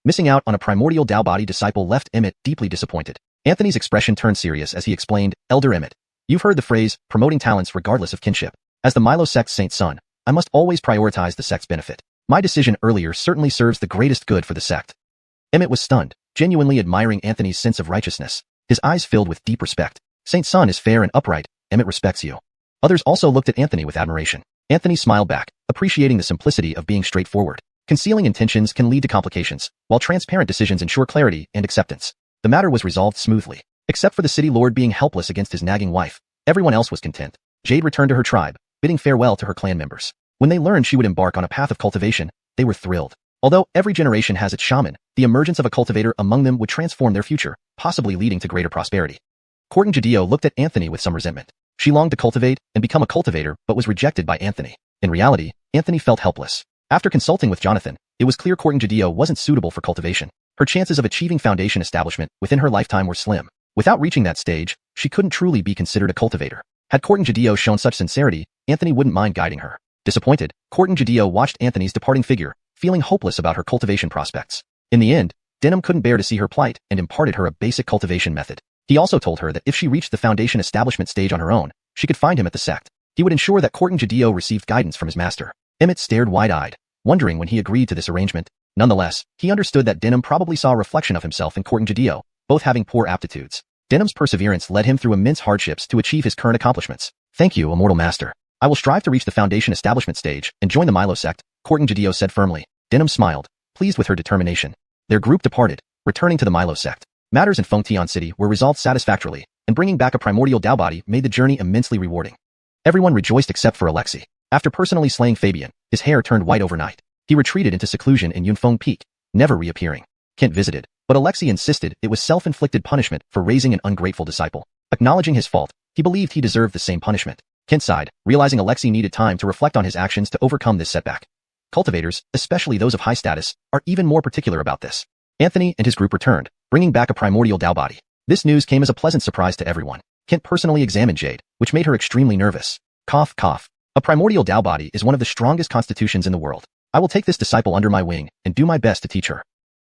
Missing out on a primordial Tao body disciple left Emmett deeply disappointed. Anthony's expression turned serious as he explained, "Elder Emmett, you've heard the phrase, promoting talents regardless of kinship. As the Milo sect's Saint Son, I must always prioritize the sect's benefit. My decision earlier certainly serves the greatest good for the sect." Emmett was stunned, genuinely admiring Anthony's sense of righteousness. His eyes filled with deep respect. "Saint Son is fair and upright. Emmett respects you." Others also looked at Anthony with admiration. Anthony smiled back, appreciating the simplicity of being straightforward. Concealing intentions can lead to complications, while transparent decisions ensure clarity and acceptance. The matter was resolved smoothly. Except for the city lord being helpless against his nagging wife, everyone else was content. Jade returned to her tribe, bidding farewell to her clan members. When they learned she would embark on a path of cultivation, they were thrilled. Although every generation has its shaman, the emergence of a cultivator among them would transform their future, possibly leading to greater prosperity. Corton Jadeo looked at Anthony with some resentment. She longed to cultivate and become a cultivator but was rejected by Anthony. In reality, Anthony felt helpless. After consulting with Jonathan, it was clear Corton Jadeo wasn't suitable for cultivation. Her chances of achieving foundation establishment within her lifetime were slim. Without reaching that stage, she couldn't truly be considered a cultivator. Had Corton Jadeo shown such sincerity, Anthony wouldn't mind guiding her. Disappointed, Corton Jadeo watched Anthony's departing figure, feeling hopeless about her cultivation prospects. In the end, Denham couldn't bear to see her plight and imparted her a basic cultivation method. He also told her that if she reached the foundation establishment stage on her own, she could find him at the sect. He would ensure that Corton Jadeo received guidance from his master. Emmett stared wide-eyed, wondering when he agreed to this arrangement. Nonetheless, he understood that Denham probably saw a reflection of himself in Corton Jadeo, both having poor aptitudes. Denham's perseverance led him through immense hardships to achieve his current accomplishments. "Thank you, immortal master. I will strive to reach the foundation establishment stage and join the Milo sect," Corton Jadeo said firmly. Denham smiled, pleased with her determination. Their group departed, returning to the Milo sect. Matters in Fengtian City were resolved satisfactorily, and bringing back a primordial Tao body made the journey immensely rewarding. Everyone rejoiced except for Alexei. After personally slaying Fabian, his hair turned white overnight. He retreated into seclusion in Yunfeng Peak, never reappearing. Kent visited, but Alexei insisted it was self-inflicted punishment for raising an ungrateful disciple. Acknowledging his fault, he believed he deserved the same punishment. Kent sighed, realizing Alexei needed time to reflect on his actions to overcome this setback. Cultivators, especially those of high status, are even more particular about this. Anthony and his group returned, bringing back a primordial Tao body. This news came as a pleasant surprise to everyone. Kent personally examined Jade, which made her extremely nervous. Cough, cough. A primordial Tao body is one of the strongest constitutions in the world. I will take this disciple under my wing and do my best to teach her.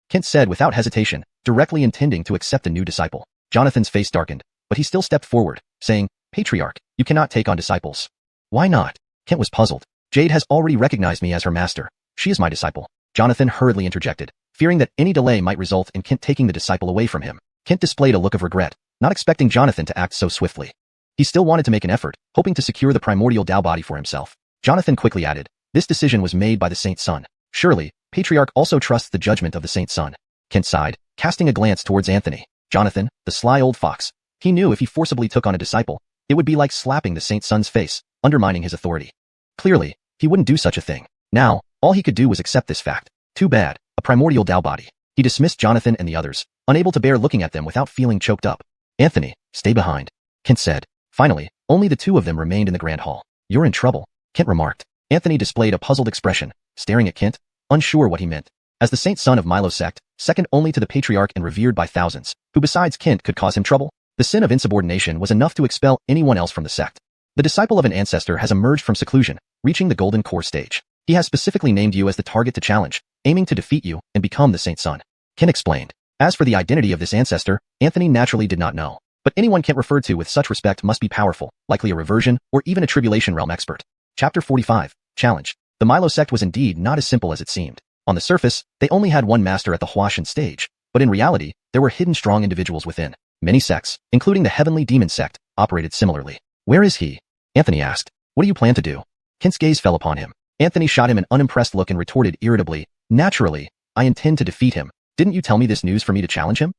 Kent said without hesitation, directly intending to accept a new disciple. Jonathan's face darkened, but he still stepped forward, saying, Patriarch, you cannot take on disciples. Why not? Kent was puzzled. Jade has already recognized me as her master. She is my disciple. Jonathan hurriedly interjected, fearing that any delay might result in Kent taking the disciple away from him. Kent displayed a look of regret, not expecting Jonathan to act so swiftly. He still wanted to make an effort, hoping to secure the primordial Tao body for himself. Jonathan quickly added, this decision was made by the Saint's son. Surely, Patriarch also trusts the judgment of the Saint's son. Kent sighed, casting a glance towards Anthony. Jonathan, the sly old fox. He knew if he forcibly took on a disciple, it would be like slapping the Saint's son's face, undermining his authority. Clearly, he wouldn't do such a thing. Now, all he could do was accept this fact. Too bad, a primordial Tao body. He dismissed Jonathan and the others, unable to bear looking at them without feeling choked up. Anthony, stay behind, Kent said. Finally, only the two of them remained in the grand hall. You're in trouble, Kent remarked. Anthony displayed a puzzled expression, staring at Kent, unsure what he meant. As the Saint son of Milo's sect, second only to the Patriarch and revered by thousands, who besides Kent could cause him trouble, the sin of insubordination was enough to expel anyone else from the sect. The disciple of an ancestor has emerged from seclusion, reaching the golden core stage. He has specifically named you as the target to challenge, aiming to defeat you and become the Saint's son. Kent explained. As for the identity of this ancestor, Anthony naturally did not know. But anyone Kent referred to with such respect must be powerful, likely a reversion or even a tribulation realm expert. Chapter 45, Challenge. The Milo sect was indeed not as simple as it seemed. On the surface, they only had one master at the Huashan stage, but in reality, there were hidden strong individuals within. Many sects, including the Heavenly Demon sect, operated similarly. Where is he? Anthony asked. What do you plan to do? Kent's gaze fell upon him. Anthony shot him an unimpressed look and retorted irritably, naturally, I intend to defeat him. Didn't you tell me this news for me to challenge him?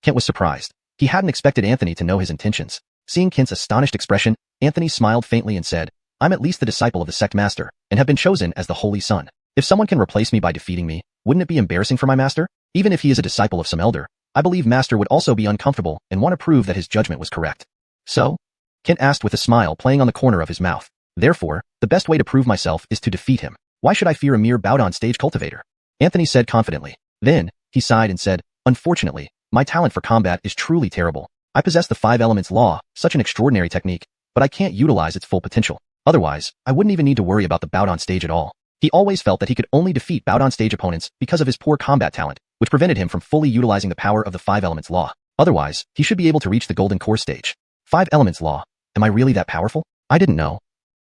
Kent was surprised. He hadn't expected Anthony to know his intentions. Seeing Kent's astonished expression, Anthony smiled faintly and said, I'm at least the disciple of the sect master, and have been chosen as the Holy Son. If someone can replace me by defeating me, wouldn't it be embarrassing for my master? Even if he is a disciple of some elder, I believe master would also be uncomfortable and want to prove that his judgment was correct. So? Kent asked with a smile playing on the corner of his mouth. Therefore, the best way to prove myself is to defeat him. Why should I fear a mere bowed-on stage cultivator? Anthony said confidently. Then, he sighed and said, Unfortunately, my talent for combat is truly terrible. I possess the 5 elements law, such an extraordinary technique, but I can't utilize its full potential. Otherwise, I wouldn't even need to worry about the bowed-on stage at all. He always felt that he could only defeat bowed-on stage opponents because of his poor combat talent, which prevented him from fully utilizing the power of the 5 elements law. Otherwise, he should be able to reach the golden core stage. 5 elements law. Am I really that powerful? I didn't know.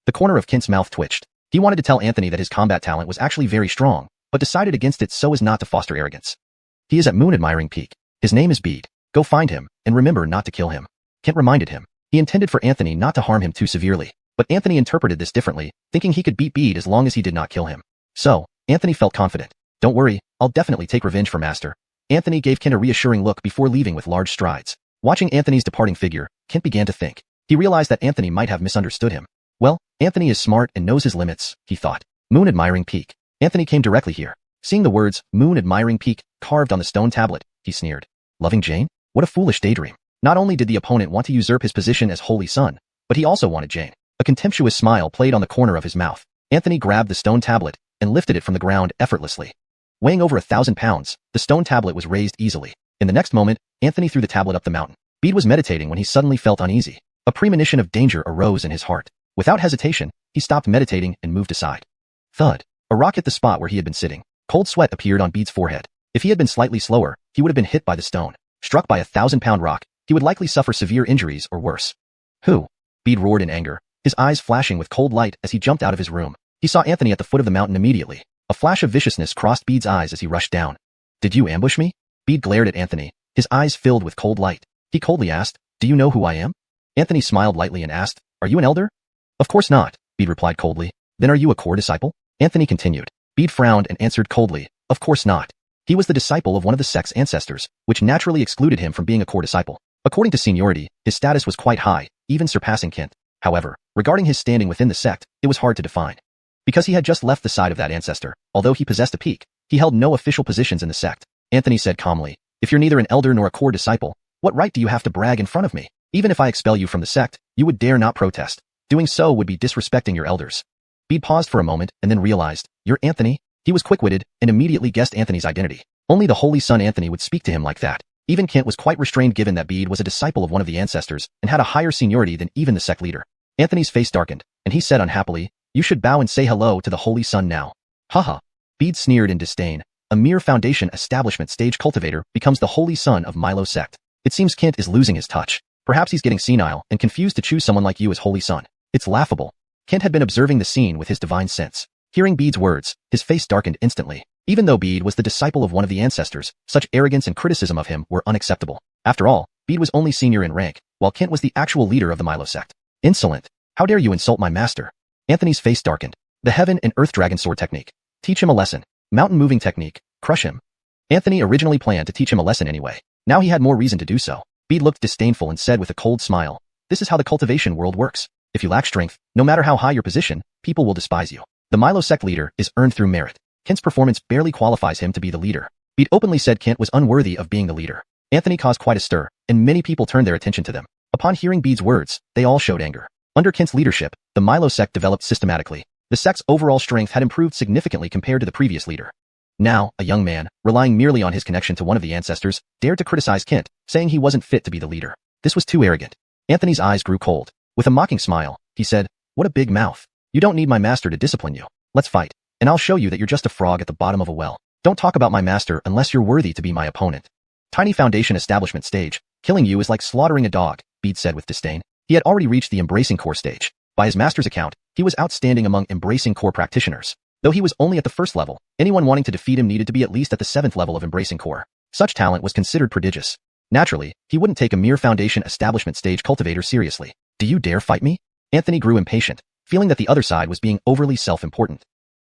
The corner of Kent's mouth twitched. He wanted to tell Anthony that his combat talent was actually very strong, but decided against it so as not to foster arrogance. He is at Moon Admiring Peak. His name is Bede. Go find him, and remember not to kill him. Kent reminded him. He intended for Anthony not to harm him too severely, but Anthony interpreted this differently, thinking he could beat Bede as long as he did not kill him. So, Anthony felt confident. Don't worry, I'll definitely take revenge for Master. Anthony gave Kent a reassuring look before leaving with large strides. Watching Anthony's departing figure, Kent began to think. He realized that Anthony might have misunderstood him. Well, Anthony is smart and knows his limits, he thought. Moon Admiring Peak. Anthony came directly here. Seeing the words, Moon Admiring Peak, carved on the stone tablet, he sneered. Loving Jane? What a foolish daydream. Not only did the opponent want to usurp his position as Holy Son, but he also wanted Jane. A contemptuous smile played on the corner of his mouth. Anthony grabbed the stone tablet and lifted it from the ground effortlessly. Weighing over 1,000 pounds, the stone tablet was raised easily. In the next moment, Anthony threw the tablet up the mountain. Bede was meditating when he suddenly felt uneasy. A premonition of danger arose in his heart. Without hesitation, he stopped meditating and moved aside. Thud. A rock hit the spot where he had been sitting. Cold sweat appeared on Bede's forehead. If he had been slightly slower, he would have been hit by the stone. Struck by a 1,000-pound rock, he would likely suffer severe injuries or worse. Who? Bede roared in anger, his eyes flashing with cold light as he jumped out of his room. He saw Anthony at the foot of the mountain immediately. A flash of viciousness crossed Bede's eyes as he rushed down. Did you ambush me? Bede glared at Anthony, his eyes filled with cold light. He coldly asked, Do you know who I am? Anthony smiled lightly and asked, Are you an elder? Of course not, Bede replied coldly. Then are you a core disciple? Anthony continued. Bede frowned and answered coldly, Of course not. He was the disciple of one of the sect's ancestors, which naturally excluded him from being a core disciple. According to seniority, his status was quite high, even surpassing Kent. However, regarding his standing within the sect, it was hard to define. Because he had just left the side of that ancestor, although he possessed a peak, he held no official positions in the sect. Anthony said calmly, "If you're neither an elder nor a core disciple, what right do you have to brag in front of me? Even if I expel you from the sect, you would dare not protest. Doing so would be disrespecting your elders." Bede paused for a moment and then realized, "You're Anthony?" He was quick-witted and immediately guessed Anthony's identity. Only the Holy Son Anthony would speak to him like that. Even Kent was quite restrained given that Bede was a disciple of one of the ancestors and had a higher seniority than even the sect leader. Anthony's face darkened, and he said unhappily, "You should bow and say hello to the Holy Son now." Haha. Bede sneered in disdain. A mere Foundation establishment stage cultivator becomes the Holy Son of Milo sect. It seems Kent is losing his touch. Perhaps he's getting senile and confused to choose someone like you as Holy Son. It's laughable. Kent had been observing the scene with his divine sense. Hearing Bede's words, his face darkened instantly. Even though Bede was the disciple of one of the ancestors, such arrogance and criticism of him were unacceptable. After all, Bede was only senior in rank, while Kent was the actual leader of the Milo sect. Insolent. How dare you insult my master? Anthony's face darkened. The Heaven and Earth Dragon Sword technique. Teach him a lesson. Mountain moving technique. Crush him. Anthony originally planned to teach him a lesson anyway. Now he had more reason to do so. Bede looked disdainful and said with a cold smile, "This is how the cultivation world works. If you lack strength, no matter how high your position, people will despise you. The Milo sect leader is earned through merit. Kent's performance barely qualifies him to be the leader." Bede openly said Kent was unworthy of being the leader. Anthony caused quite a stir, and many people turned their attention to them. Upon hearing Bede's words, they all showed anger. Under Kent's leadership, the Milo sect developed systematically. The sect's overall strength had improved significantly compared to the previous leader. Now, a young man, relying merely on his connection to one of the ancestors, dared to criticize Kent, saying he wasn't fit to be the leader. This was too arrogant. Anthony's eyes grew cold. With a mocking smile, he said, "What a big mouth. You don't need my master to discipline you. Let's fight, and I'll show you that you're just a frog at the bottom of a well. Don't talk about my master unless you're worthy to be my opponent." Tiny Foundation establishment stage. Killing you is like slaughtering a dog, Bede said with disdain. He had already reached the embracing core stage. By his master's account, he was outstanding among embracing core practitioners. Though he was only at the first level, anyone wanting to defeat him needed to be at least at the 7th level of embracing core. Such talent was considered prodigious. Naturally, he wouldn't take a mere Foundation establishment stage cultivator seriously. "Do you dare fight me?" Anthony grew impatient, feeling that the other side was being overly self-important.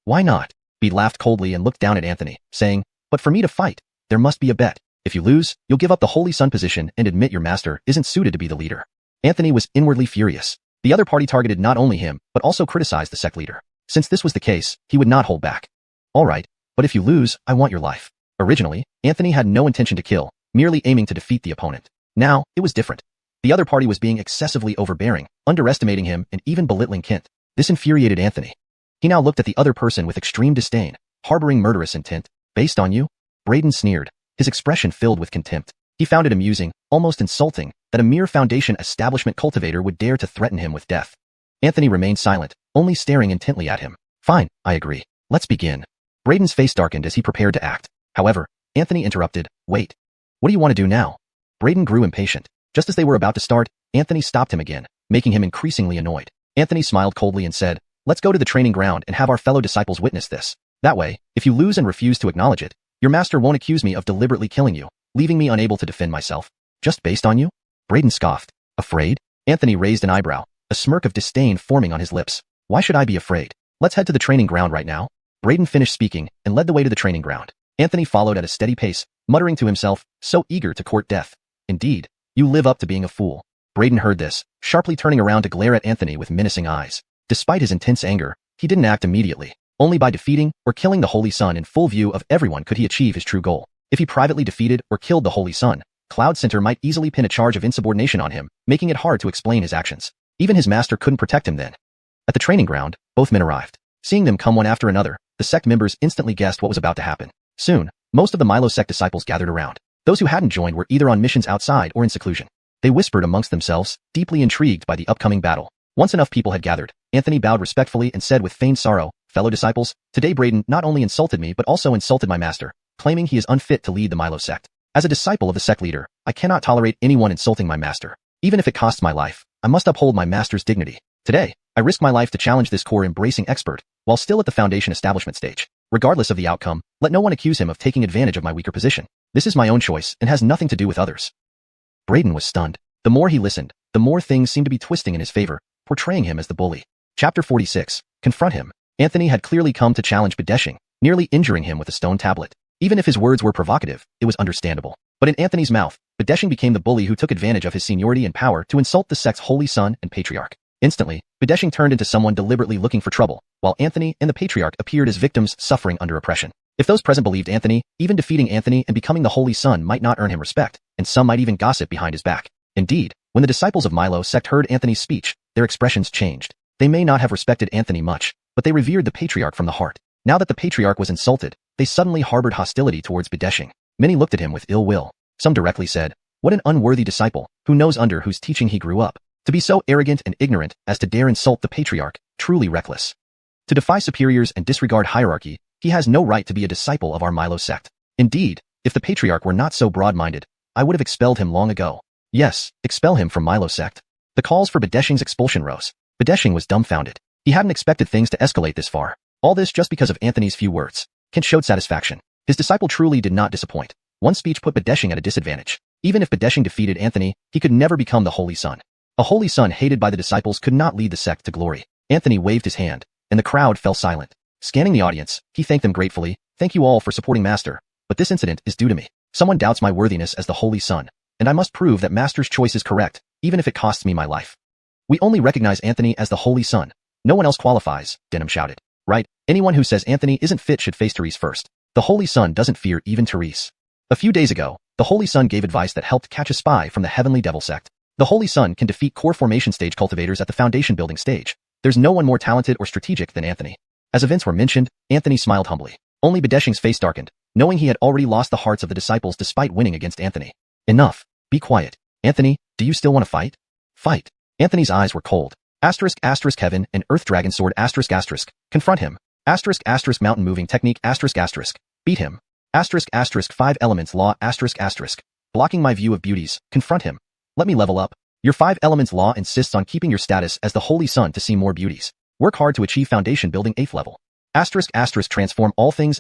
"Why not?" Bede laughed coldly and looked down at Anthony, saying, "But for me to fight, there must be a bet. If you lose, you'll give up the Holy Son position and admit your master isn't suited to be the leader." Anthony was inwardly furious. The other party targeted not only him, but also criticized the sect leader. Since this was the case, he would not hold back. "All right, but if you lose, I want your life." Originally, Anthony had no intention to kill, merely aiming to defeat the opponent. Now, it was different. The other party was being excessively overbearing, underestimating him and even belittling Kent. This infuriated Anthony. He now looked at the other person with extreme disdain, harboring murderous intent. "Based on you?" Braden sneered, his expression filled with contempt. He found it amusing, almost insulting, that a mere Foundation establishment cultivator would dare to threaten him with death. Anthony remained silent, only staring intently at him. "Fine, I agree. Let's begin." Braden's face darkened as he prepared to act. However, Anthony interrupted, "Wait. What do you want to do now?" Braden grew impatient. Just as they were about to start, Anthony stopped him again, making him increasingly annoyed. Anthony smiled coldly and said, "Let's go to the training ground and have our fellow disciples witness this. That way, if you lose and refuse to acknowledge it, your master won't accuse me of deliberately killing you, leaving me unable to defend myself." "Just based on you?" Braden scoffed. "Afraid?" Anthony raised an eyebrow, a smirk of disdain forming on his lips. "Why should I be afraid? Let's head to the training ground right now." Braden finished speaking and led the way to the training ground. Anthony followed at a steady pace, muttering to himself, so eager to court death. "Indeed, you live up to being a fool." Braden heard this, sharply turning around to glare at Anthony with menacing eyes. Despite his intense anger, he didn't act immediately. Only by defeating or killing the Holy Son in full view of everyone could he achieve his true goal. If he privately defeated or killed the Holy Son, Cloud Center might easily pin a charge of insubordination on him, making it hard to explain his actions. Even his master couldn't protect him then. At the training ground, both men arrived. Seeing them come one after another, the sect members instantly guessed what was about to happen. Soon, most of the Milo sect disciples gathered around. Those who hadn't joined were either on missions outside or in seclusion. They whispered amongst themselves, deeply intrigued by the upcoming battle. Once enough people had gathered, Anthony bowed respectfully and said with feigned sorrow, "Fellow disciples, today Braden not only insulted me but also insulted my master, claiming he is unfit to lead the Milo sect. As a disciple of the sect leader, I cannot tolerate anyone insulting my master. Even if it costs my life, I must uphold my master's dignity. Today, I risk my life to challenge this core embracing expert, while still at the Foundation establishment stage. Regardless of the outcome, let no one accuse him of taking advantage of my weaker position. This is my own choice and has nothing to do with others." Braden was stunned. The more he listened, the more things seemed to be twisting in his favor, portraying him as the bully. Chapter 46. Confront him. Anthony had clearly come to challenge Badeshing, nearly injuring him with a stone tablet. Even if his words were provocative, it was understandable. But in Anthony's mouth, Bedeshing became the bully who took advantage of his seniority and power to insult the sect's holy son and patriarch. Instantly, Bedeshing turned into someone deliberately looking for trouble, while Anthony and the patriarch appeared as victims suffering under oppression. If those present believed Anthony, even defeating Anthony and becoming the holy son might not earn him respect, and some might even gossip behind his back. Indeed, when the disciples of Milo sect heard Anthony's speech, their expressions changed. They may not have respected Anthony much, but they revered the patriarch from the heart. Now that the patriarch was insulted, they suddenly harbored hostility towards Bedeshing. Many looked at him with ill will. Some directly said, "What an unworthy disciple, who knows under whose teaching he grew up. To be so arrogant and ignorant as to dare insult the patriarch, truly reckless. To defy superiors and disregard hierarchy, he has no right to be a disciple of our Milo sect. Indeed, if the patriarch were not so broad-minded, I would have expelled him long ago. Yes, expel him from Milo sect." The calls for Bedeshing's expulsion rose. Bedeshing was dumbfounded. He hadn't expected things to escalate this far. All this just because of Anthony's few words. Kent showed satisfaction. His disciple truly did not disappoint. One speech put Bedeshing at a disadvantage. Even if Bedeshing defeated Anthony, he could never become the holy son. A holy son hated by the disciples could not lead the sect to glory. Anthony waved his hand, and the crowd fell silent. Scanning the audience, he thanked them gratefully. "Thank you all for supporting Master, but this incident is due to me. Someone doubts my worthiness as the holy son, and I must prove that Master's choice is correct, even if it costs me my life." "We only recognize Anthony as the holy son. No one else qualifies," Denham shouted. "Right, anyone who says Anthony isn't fit should face Therese first. The holy son doesn't fear even Therese." A few days ago, the holy son gave advice that helped catch a spy from the heavenly devil sect. The holy son can defeat core formation stage cultivators at the foundation building stage. There's no one more talented or strategic than Anthony. As events were mentioned, Anthony smiled humbly. Only Bedeshing's face darkened, knowing he had already lost the hearts of the disciples despite winning against Anthony. "Enough. Be quiet. Anthony, do you still want to fight?" "Fight." Anthony's eyes were cold. Kevin and Earth Dragon Sword ***. Confront him. Mountain moving technique ***. Beat him. Five elements law ***. Blocking my view of beauties. Confront him. Let me level up. Your 5 elements law insists on keeping your status as the holy son to see more beauties. Work hard to achieve foundation building 8th level. Transform all things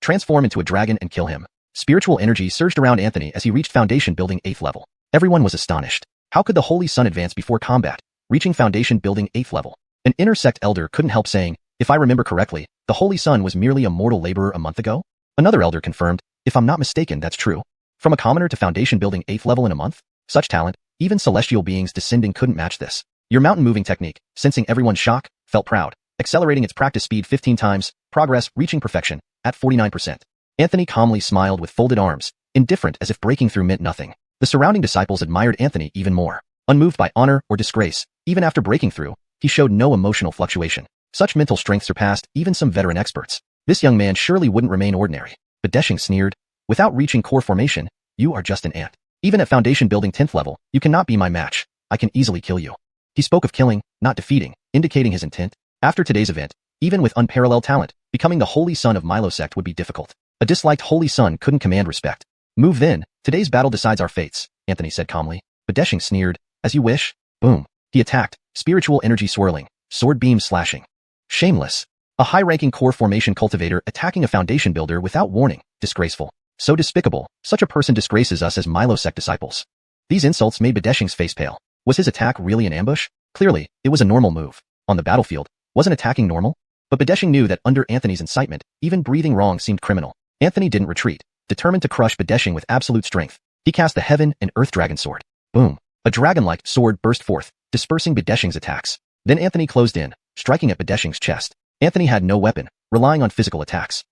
Transform into a dragon and kill him. Spiritual energy surged around Anthony as he reached foundation building 8th level. Everyone was astonished. How could the holy son advance before combat, reaching foundation building 8th level? An inner sect elder couldn't help saying, "If I remember correctly, the holy son was merely a mortal laborer a month ago?" Another elder confirmed, "If I'm not mistaken, that's true. From a commoner to foundation building 8th level in a month? Such talent, even celestial beings descending couldn't match this. Your mountain moving technique, sensing everyone's shock, felt proud, accelerating its practice speed 15 times, progress reaching perfection, at 49%. Anthony calmly smiled with folded arms, indifferent as if breaking through meant nothing. The surrounding disciples admired Anthony even more. Unmoved by honor or disgrace, even after breaking through, he showed no emotional fluctuation. Such mental strength surpassed even some veteran experts. This young man surely wouldn't remain ordinary. Bedeshing sneered, "Without reaching core formation, you are just an ant. Even at foundation building 10th level, you cannot be my match. I can easily kill you." He spoke of killing, not defeating, indicating his intent. After today's event, even with unparalleled talent, becoming the holy son of Milo sect would be difficult. A disliked holy son couldn't command respect. "Move then, today's battle decides our fates," Anthony said calmly. Bedeshing sneered, "As you wish." Boom. He attacked, spiritual energy swirling, sword beam slashing. Shameless. A high-ranking core formation cultivator attacking a foundation builder without warning. Disgraceful. So despicable. Such a person disgraces us as Milo sect disciples. These insults made Bedeshing's face pale. Was his attack really an ambush? Clearly, it was a normal move. On the battlefield, wasn't attacking normal? But Bedeshing knew that under Anthony's incitement, even breathing wrong seemed criminal. Anthony didn't retreat, determined to crush Bedeshing with absolute strength. He cast the Heaven and Earth Dragon Sword. Boom. A dragon-like sword burst forth, dispersing Bedeshing's attacks. Then Anthony closed in, striking at Bedeshing's chest. Anthony had no weapon, relying on physical attacks.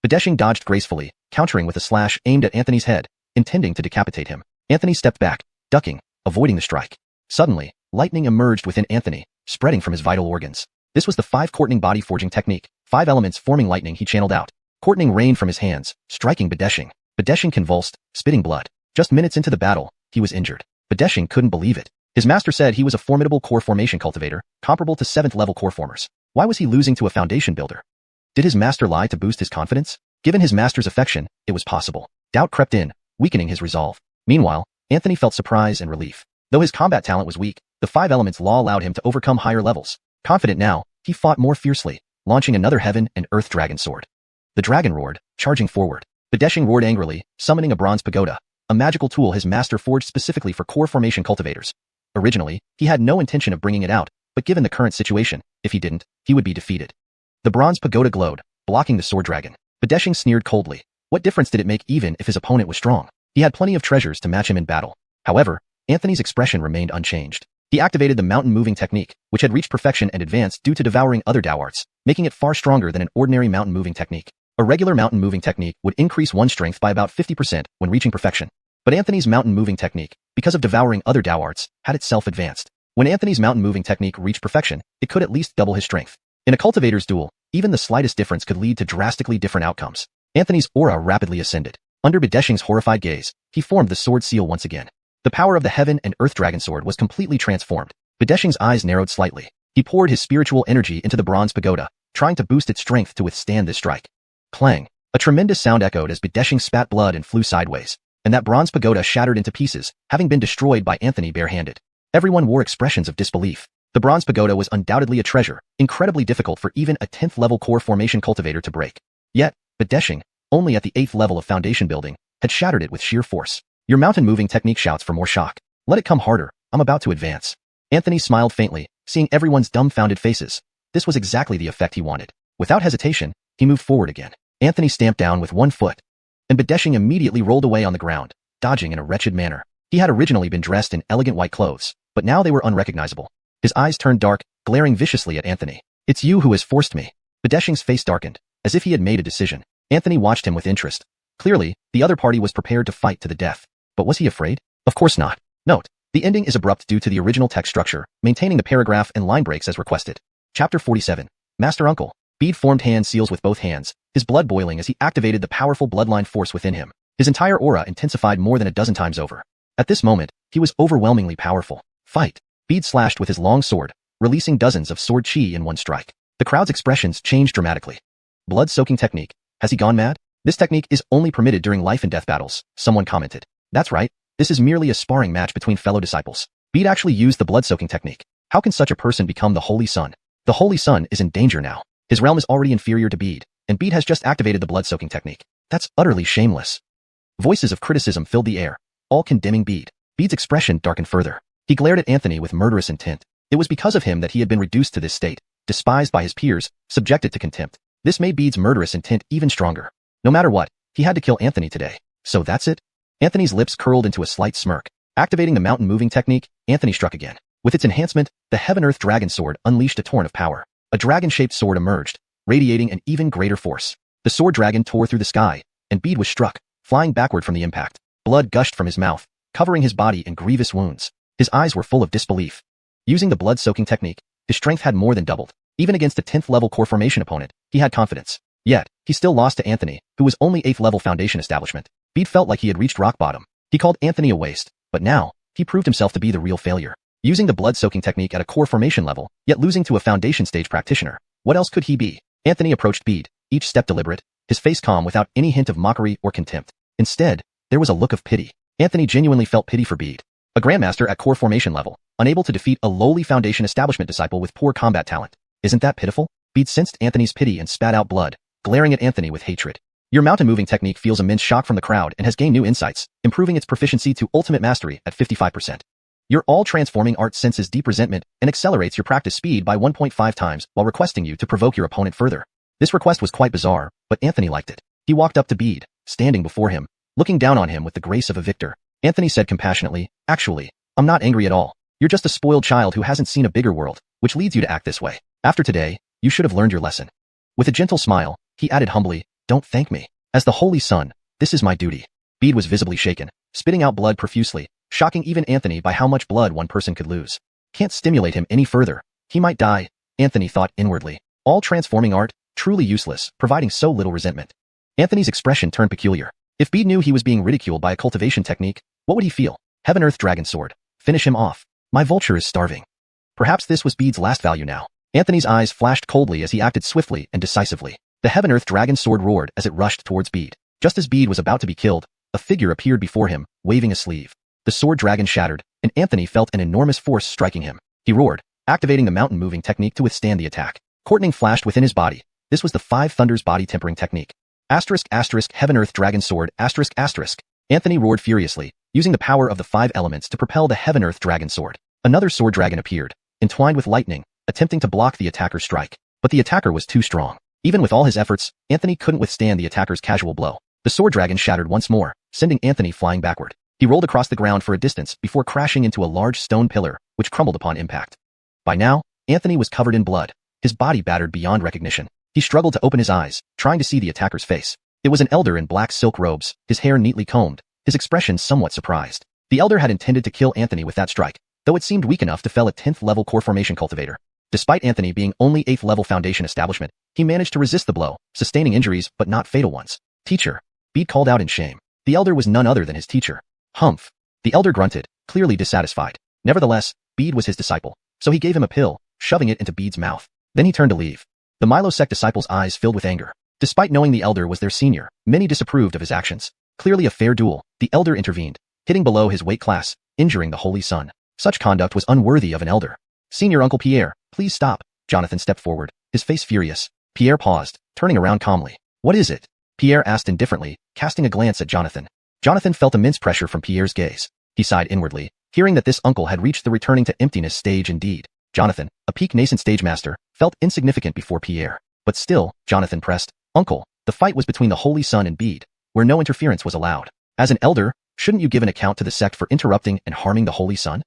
Bedeshing dodged gracefully, countering with a slash aimed at Anthony's head, intending to decapitate him. Anthony stepped back, ducking, avoiding the strike. Suddenly, lightning emerged within Anthony, spreading from his vital organs. This was the 5 Courtning body forging technique, 5 elements forming lightning he channeled out. Courtning rained from his hands, striking Bedeshing. Bedeshing convulsed, spitting blood. Just minutes into the battle, he was injured. Bedeshing couldn't believe it. His master said he was a formidable core formation cultivator, comparable to 7th level core formers. Why was he losing to a foundation builder? Did his master lie to boost his confidence? Given his master's affection, it was possible. Doubt crept in, weakening his resolve. Meanwhile, Anthony felt surprise and relief. Though his combat talent was weak, the 5 elements law allowed him to overcome higher levels. Confident now, he fought more fiercely, launching another Heaven and Earth Dragon Sword. The dragon roared, charging forward. Bedeshing roared angrily, summoning a bronze pagoda, a magical tool his master forged specifically for core formation cultivators. Originally, he had no intention of bringing it out, but given the current situation, if he didn't, he would be defeated. The bronze pagoda glowed, blocking the sword dragon. Bedeshing sneered coldly. What difference did it make even if his opponent was strong? He had plenty of treasures to match him in battle. However, Anthony's expression remained unchanged. He activated the mountain-moving technique, which had reached perfection and advanced due to devouring other Dao arts, making it far stronger than an ordinary mountain-moving technique. A regular mountain-moving technique would increase one's strength by about 50% when reaching perfection. But Anthony's mountain-moving technique, because of devouring other Dao arts, had itself advanced. When Anthony's mountain-moving technique reached perfection, it could at least double his strength. In a cultivator's duel, even the slightest difference could lead to drastically different outcomes. Anthony's aura rapidly ascended. Under Bedeshing's horrified gaze, he formed the sword seal once again. The power of the Heaven and Earth Dragon Sword was completely transformed. Bedeshing's eyes narrowed slightly. He poured his spiritual energy into the bronze pagoda, trying to boost its strength to withstand this strike. Clang! A tremendous sound echoed as Bedeshing spat blood and flew sideways, and that bronze pagoda shattered into pieces, having been destroyed by Anthony barehanded. Everyone wore expressions of disbelief. The bronze pagoda was undoubtedly a treasure, incredibly difficult for even a 10th level core formation cultivator to break. Yet, Bedeshing, only at the 8th level of foundation building, had shattered it with sheer force. Your mountain-moving technique shouts for more shock. Let it come harder, I'm about to advance. Anthony smiled faintly, seeing everyone's dumbfounded faces. This was exactly the effect he wanted. Without hesitation, he moved forward again. Anthony stamped down with one foot, and Bedeshing immediately rolled away on the ground, dodging in a wretched manner. He had originally been dressed in elegant white clothes, but now they were unrecognizable. His eyes turned dark, glaring viciously at Anthony. It's you who has forced me. Bedeshing's face darkened, as if he had made a decision. Anthony watched him with interest. Clearly, the other party was prepared to fight to the death. But was he afraid? Of course not. Note: the ending is abrupt due to the original text structure, maintaining the paragraph and line breaks as requested. Chapter 47. Master Uncle. Bede formed hand seals with both hands, his blood boiling as he activated the powerful bloodline force within him. His entire aura intensified more than a dozen times over. At this moment, he was overwhelmingly powerful. Fight! Bede slashed with his long sword, releasing dozens of sword chi in one strike. The crowd's expressions changed dramatically. Blood-soaking technique. Has he gone mad? This technique is only permitted during life and death battles, someone commented. That's right, this is merely a sparring match between fellow disciples. Bede actually used the blood-soaking technique. How can such a person become the Holy Sun? The Holy Sun is in danger now. His realm is already inferior to Bede, and Bede has just activated the blood-soaking technique. That's utterly shameless. Voices of criticism filled the air, all condemning Bede. Bede's expression darkened further. He glared at Anthony with murderous intent. It was because of him that he had been reduced to this state, despised by his peers, subjected to contempt. This made Bede's murderous intent even stronger. No matter what, he had to kill Anthony today. So that's it? Anthony's lips curled into a slight smirk. Activating the mountain-moving technique, Anthony struck again. With its enhancement, the Heaven-Earth Dragon Sword unleashed a torrent of power. A dragon-shaped sword emerged, radiating an even greater force. The sword dragon tore through the sky, and Bede was struck, flying backward from the impact. Blood gushed from his mouth, covering his body in grievous wounds. His eyes were full of disbelief. Using the blood-soaking technique, his strength had more than doubled. Even against a 10th level core formation opponent, he had confidence. Yet, he still lost to Anthony, who was only 8th level foundation establishment. Bede felt like he had reached rock bottom. He called Anthony a waste, but now, he proved himself to be the real failure. Using the blood-soaking technique at a core formation level, yet losing to a foundation stage practitioner, what else could he be? Anthony approached Bede, each step deliberate, his face calm without any hint of mockery or contempt. Instead, there was a look of pity. Anthony genuinely felt pity for Bede. A grandmaster at core formation level, unable to defeat a lowly foundation establishment disciple with poor combat talent. Isn't that pitiful? Bede sensed Anthony's pity and spat out blood, glaring at Anthony with hatred. Your mountain-moving technique feels immense shock from the crowd and has gained new insights, improving its proficiency to ultimate mastery at 55%. Your all-transforming art senses deep resentment and accelerates your practice speed by 1.5 times while requesting you to provoke your opponent further. This request was quite bizarre, but Anthony liked it. He walked up to Bede, standing before him, looking down on him with the grace of a victor. Anthony said compassionately, "Actually, I'm not angry at all. You're just a spoiled child who hasn't seen a bigger world, which leads you to act this way. After today, you should have learned your lesson." With a gentle smile, he added humbly, "Don't thank me. As the Holy Sun, this is my duty." Bede was visibly shaken, spitting out blood profusely, shocking even Anthony by how much blood one person could lose. Can't stimulate him any further. He might die, Anthony thought inwardly. All transforming art, truly useless, providing so little resentment. Anthony's expression turned peculiar. If Bede knew he was being ridiculed by a cultivation technique, what would he feel? Heaven-Earth Dragon Sword. Finish him off. My vulture is starving. Perhaps this was Bede's last value now. Anthony's eyes flashed coldly as he acted swiftly and decisively. The Heaven-Earth Dragon Sword roared as it rushed towards Bede. Just as Bede was about to be killed, a figure appeared before him, waving a sleeve. The sword dragon shattered, and Anthony felt an enormous force striking him. He roared, activating the mountain-moving technique to withstand the attack. Courtening flashed within his body. This was the Five Thunders body tempering technique. Heaven-Earth Dragon Sword, Anthony roared furiously, using the power of the 5 elements to propel the Heaven-Earth Dragon Sword. Another sword dragon appeared, entwined with lightning, attempting to block the attacker's strike. But the attacker was too strong. Even with all his efforts, Anthony couldn't withstand the attacker's casual blow. The sword dragon shattered once more, sending Anthony flying backward. He rolled across the ground for a distance before crashing into a large stone pillar, which crumbled upon impact. By now, Anthony was covered in blood, his body battered beyond recognition. He struggled to open his eyes, trying to see the attacker's face. It was an elder in black silk robes, his hair neatly combed, his expression somewhat surprised. The elder had intended to kill Anthony with that strike, though it seemed weak enough to fell a 10th level core formation cultivator. Despite Anthony being only 8th level foundation establishment, he managed to resist the blow, sustaining injuries but not fatal ones. Teacher. Bede called out in shame. The elder was none other than his teacher. Humph. The elder grunted, clearly dissatisfied. Nevertheless, Bede was his disciple, so he gave him a pill, shoving it into Bede's mouth. Then he turned to leave. The Milo sect disciples' eyes filled with anger. Despite knowing the elder was their senior, many disapproved of his actions. Clearly a fair duel, the elder intervened, hitting below his weight class, injuring the Holy Son. Such conduct was unworthy of an elder. Senior Uncle Pierre, please stop. Jonathan stepped forward, his face furious. Pierre paused, turning around calmly. What is it? Pierre asked indifferently, casting a glance at Jonathan. Jonathan felt immense pressure from Pierre's gaze. He sighed inwardly, hearing that this uncle had reached the returning to emptiness stage indeed. Jonathan, a peak nascent stage master, felt insignificant before Pierre. But still, Jonathan pressed, Uncle, the fight was between the Holy Son and Bede, where no interference was allowed. As an elder, shouldn't you give an account to the sect for interrupting and harming the Holy Son?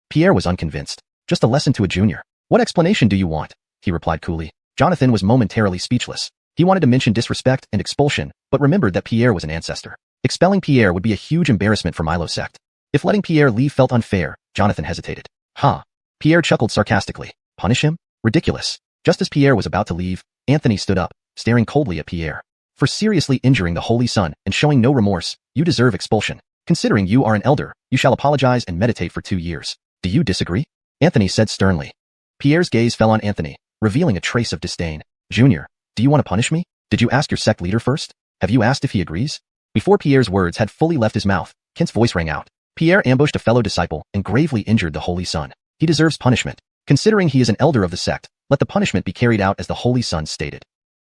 Pierre was unconvinced. Just a lesson to a junior. What explanation do you want? He replied coolly. Jonathan was momentarily speechless. He wanted to mention disrespect and expulsion, but remembered that Pierre was an ancestor. Expelling Pierre would be a huge embarrassment for Milo sect. If letting Pierre leave felt unfair, Jonathan hesitated. Ha! Pierre chuckled sarcastically. Punish him? Ridiculous. Just as Pierre was about to leave, Anthony stood up, staring coldly at Pierre. For seriously injuring the Holy Son and showing no remorse, you deserve expulsion. Considering you are an elder, you shall apologize and meditate for 2 years. Do you disagree? Anthony said sternly. Pierre's gaze fell on Anthony, revealing a trace of disdain. Junior, do you want to punish me? Did you ask your sect leader first? Have you asked if he agrees? Before Pierre's words had fully left his mouth, Kent's voice rang out. Pierre ambushed a fellow disciple and gravely injured the Holy Son. He deserves punishment. Considering he is an elder of the sect, let the punishment be carried out as the Holy Son stated.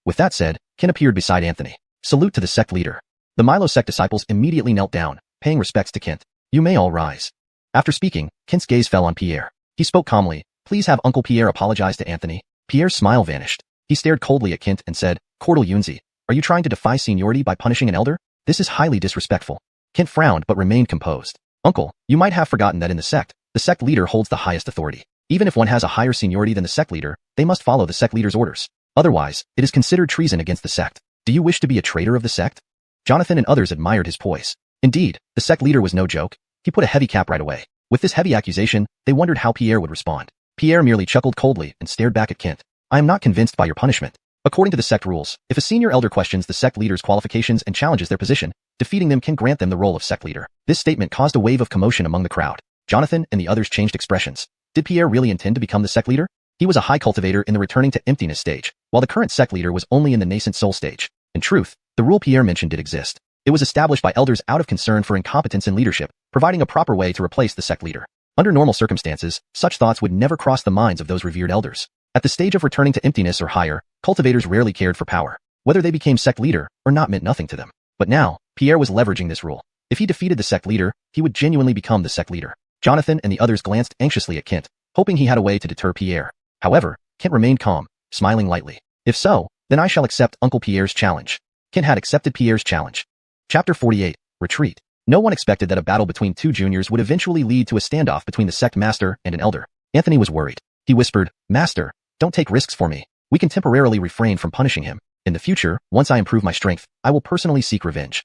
With that said, Kent appeared beside Anthony. Salute to the sect leader. The Milo sect disciples immediately knelt down, paying respects to Kent. You may all rise. After speaking, Kent's gaze fell on Pierre. He spoke calmly. Please have Uncle Pierre apologize to Anthony. Pierre's smile vanished. He stared coldly at Kent and said, Cordal Yunzi, are you trying to defy seniority by punishing an elder? This is highly disrespectful. Kent frowned but remained composed. Uncle, you might have forgotten that in the sect leader holds the highest authority. Even if one has a higher seniority than the sect leader, they must follow the sect leader's orders. Otherwise, it is considered treason against the sect. Do you wish to be a traitor of the sect? Jonathan and others admired his poise. Indeed, the sect leader was no joke. He put a heavy cap right away. With this heavy accusation, they wondered how Pierre would respond. Pierre merely chuckled coldly and stared back at Kent. I am not convinced by your punishment. According to the sect rules, if a senior elder questions the sect leader's qualifications and challenges their position, defeating them can grant them the role of sect leader. This statement caused a wave of commotion among the crowd. Jonathan and the others changed expressions. Did Pierre really intend to become the sect leader? He was a high cultivator in the returning to emptiness stage, while the current sect leader was only in the nascent soul stage. In truth, the rule Pierre mentioned did exist. It was established by elders out of concern for incompetence in leadership, providing a proper way to replace the sect leader. Under normal circumstances, such thoughts would never cross the minds of those revered elders. At the stage of returning to emptiness or higher, cultivators rarely cared for power. Whether they became sect leader or not meant nothing to them. But now, Pierre was leveraging this rule. If he defeated the sect leader, he would genuinely become the sect leader. Jonathan and the others glanced anxiously at Kent, hoping he had a way to deter Pierre. However, Kent remained calm, smiling lightly. If so, then I shall accept Uncle Pierre's challenge. Kent had accepted Pierre's challenge. Chapter 48, Retreat. No one expected that a battle between two juniors would eventually lead to a standoff between the sect master and an elder. Anthony was worried. He whispered, Master, don't take risks for me. We can temporarily refrain from punishing him. In the future, once I improve my strength, I will personally seek revenge.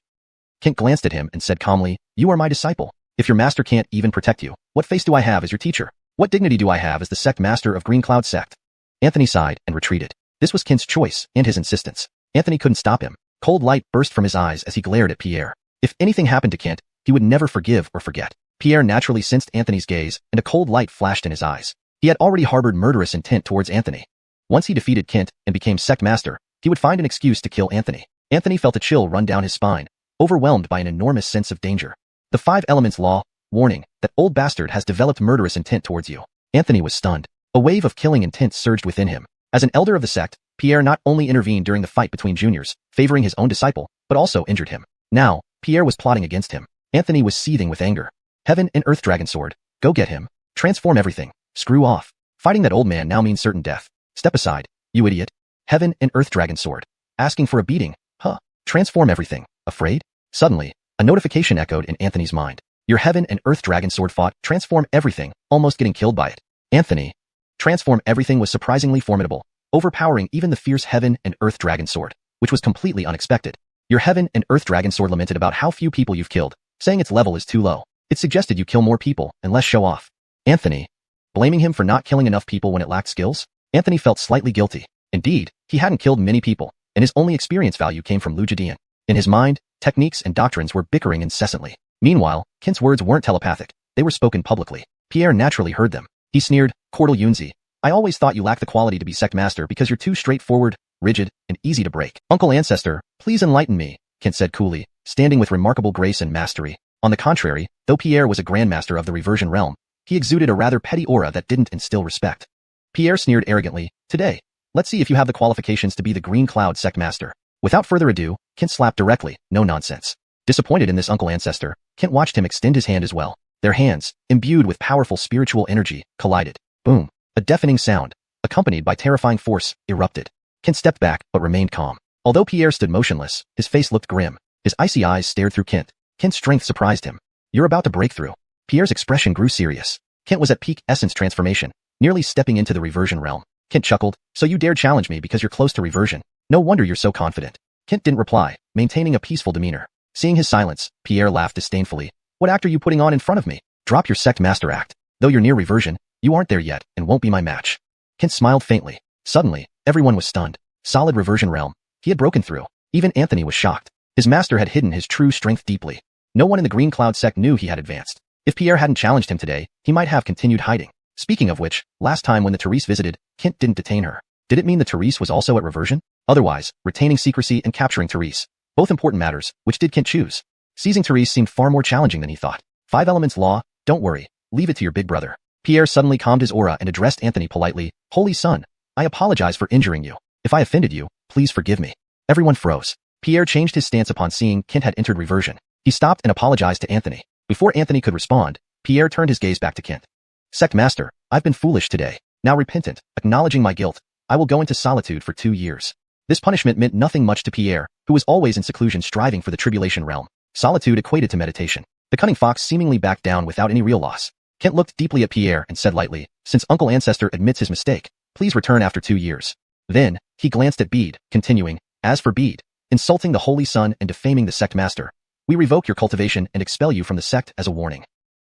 Kent glanced at him and said calmly, You are my disciple. If your master can't even protect you, what face do I have as your teacher? What dignity do I have as the sect master of Green Cloud sect? Anthony sighed and retreated. This was Kent's choice and his insistence. Anthony couldn't stop him. Cold light burst from his eyes as he glared at Pierre. If anything happened to Kent, he would never forgive or forget. Pierre naturally sensed Anthony's gaze, and a cold light flashed in his eyes. He had already harbored murderous intent towards Anthony. Once he defeated Kent and became sect master, he would find an excuse to kill Anthony. Anthony felt a chill run down his spine, overwhelmed by an enormous sense of danger. The 5 elements law, warning, that old bastard has developed murderous intent towards you. Anthony was stunned. A wave of killing intent surged within him. As an elder of the sect, Pierre not only intervened during the fight between juniors, favoring his own disciple, but also injured him. Now, Pierre was plotting against him. Anthony was seething with anger. Heaven and Earth Dragon Sword. Go get him. Transform everything. Screw off. Fighting that old man now means certain death. Step aside, you idiot. Heaven and Earth Dragon Sword. Asking for a beating, huh? Transform everything. Afraid? Suddenly, A notification echoed in Anthony's mind. Your heaven and earth dragon sword fought, transform everything, almost getting killed by it. Anthony. Transform everything was surprisingly formidable, overpowering even the fierce heaven and earth dragon sword, which was completely unexpected. Your heaven and earth dragon sword lamented about how few people you've killed, saying its level is too low. It suggested you kill more people and less show off. Anthony. Blaming him for not killing enough people when it lacked skills? Anthony felt slightly guilty. Indeed, he hadn't killed many people, and his only experience value came from Lugidian. In his mind, techniques and doctrines were bickering incessantly. Meanwhile, Kent's words weren't telepathic. They were spoken publicly. Pierre naturally heard them. He sneered, Cordal Yunzi. I always thought you lacked the quality to be sect master because you're too straightforward, rigid, and easy to break. Uncle Ancestor, please enlighten me, Kent said coolly, standing with remarkable grace and mastery. On the contrary, though Pierre was a grandmaster of the reversion realm, he exuded a rather petty aura that didn't instill respect. Pierre sneered arrogantly, today, let's see if you have the qualifications to be the Green Cloud sect master. Without further ado, Kent slapped directly, no nonsense. Disappointed in this Uncle Ancestor, Kent watched him extend his hand as well. Their hands, imbued with powerful spiritual energy, collided. Boom. A deafening sound, accompanied by terrifying force, erupted. Kent stepped back, but remained calm. Although Pierre stood motionless, his face looked grim. His icy eyes stared through Kent. Kent's strength surprised him. You're about to break through. Pierre's expression grew serious. Kent was at peak essence transformation, nearly stepping into the reversion realm. Kent chuckled, so you dare challenge me because you're close to reversion. No wonder you're so confident. Kent didn't reply, maintaining a peaceful demeanor. Seeing his silence, Pierre laughed disdainfully. What act are you putting on in front of me? Drop your sect master act. Though you're near reversion, you aren't there yet and won't be my match. Kent smiled faintly. Suddenly, everyone was stunned. Solid reversion realm. He had broken through. Even Anthony was shocked. His master had hidden his true strength deeply. No one in the Green Cloud sect knew he had advanced. If Pierre hadn't challenged him today, he might have continued hiding. Speaking of which, last time when the Therese visited, Kent didn't detain her. Did it mean the Therese was also at reversion? Otherwise, retaining secrecy and capturing Therese. Both important matters, which did Kent choose? Seizing Therese seemed far more challenging than he thought. 5 elements law, don't worry, leave it to your big brother. Pierre suddenly calmed his aura and addressed Anthony politely, Holy Son, I apologize for injuring you. If I offended you, please forgive me. Everyone froze. Pierre changed his stance upon seeing Kent had entered reversion. He stopped and apologized to Anthony. Before Anthony could respond, Pierre turned his gaze back to Kent. Sect Master, I've been foolish today. Now repentant, acknowledging my guilt, I will go into solitude for 2 years. This punishment meant nothing much to Pierre, who was always in seclusion striving for the tribulation realm. Solitude equated to meditation. The cunning fox seemingly backed down without any real loss. Kent looked deeply at Pierre and said lightly, since Uncle Ancestor admits his mistake, please return after 2 years. Then, he glanced at Bede, continuing, as for Bede, insulting the Holy Son and defaming the sect master, we revoke your cultivation and expel you from the sect as a warning.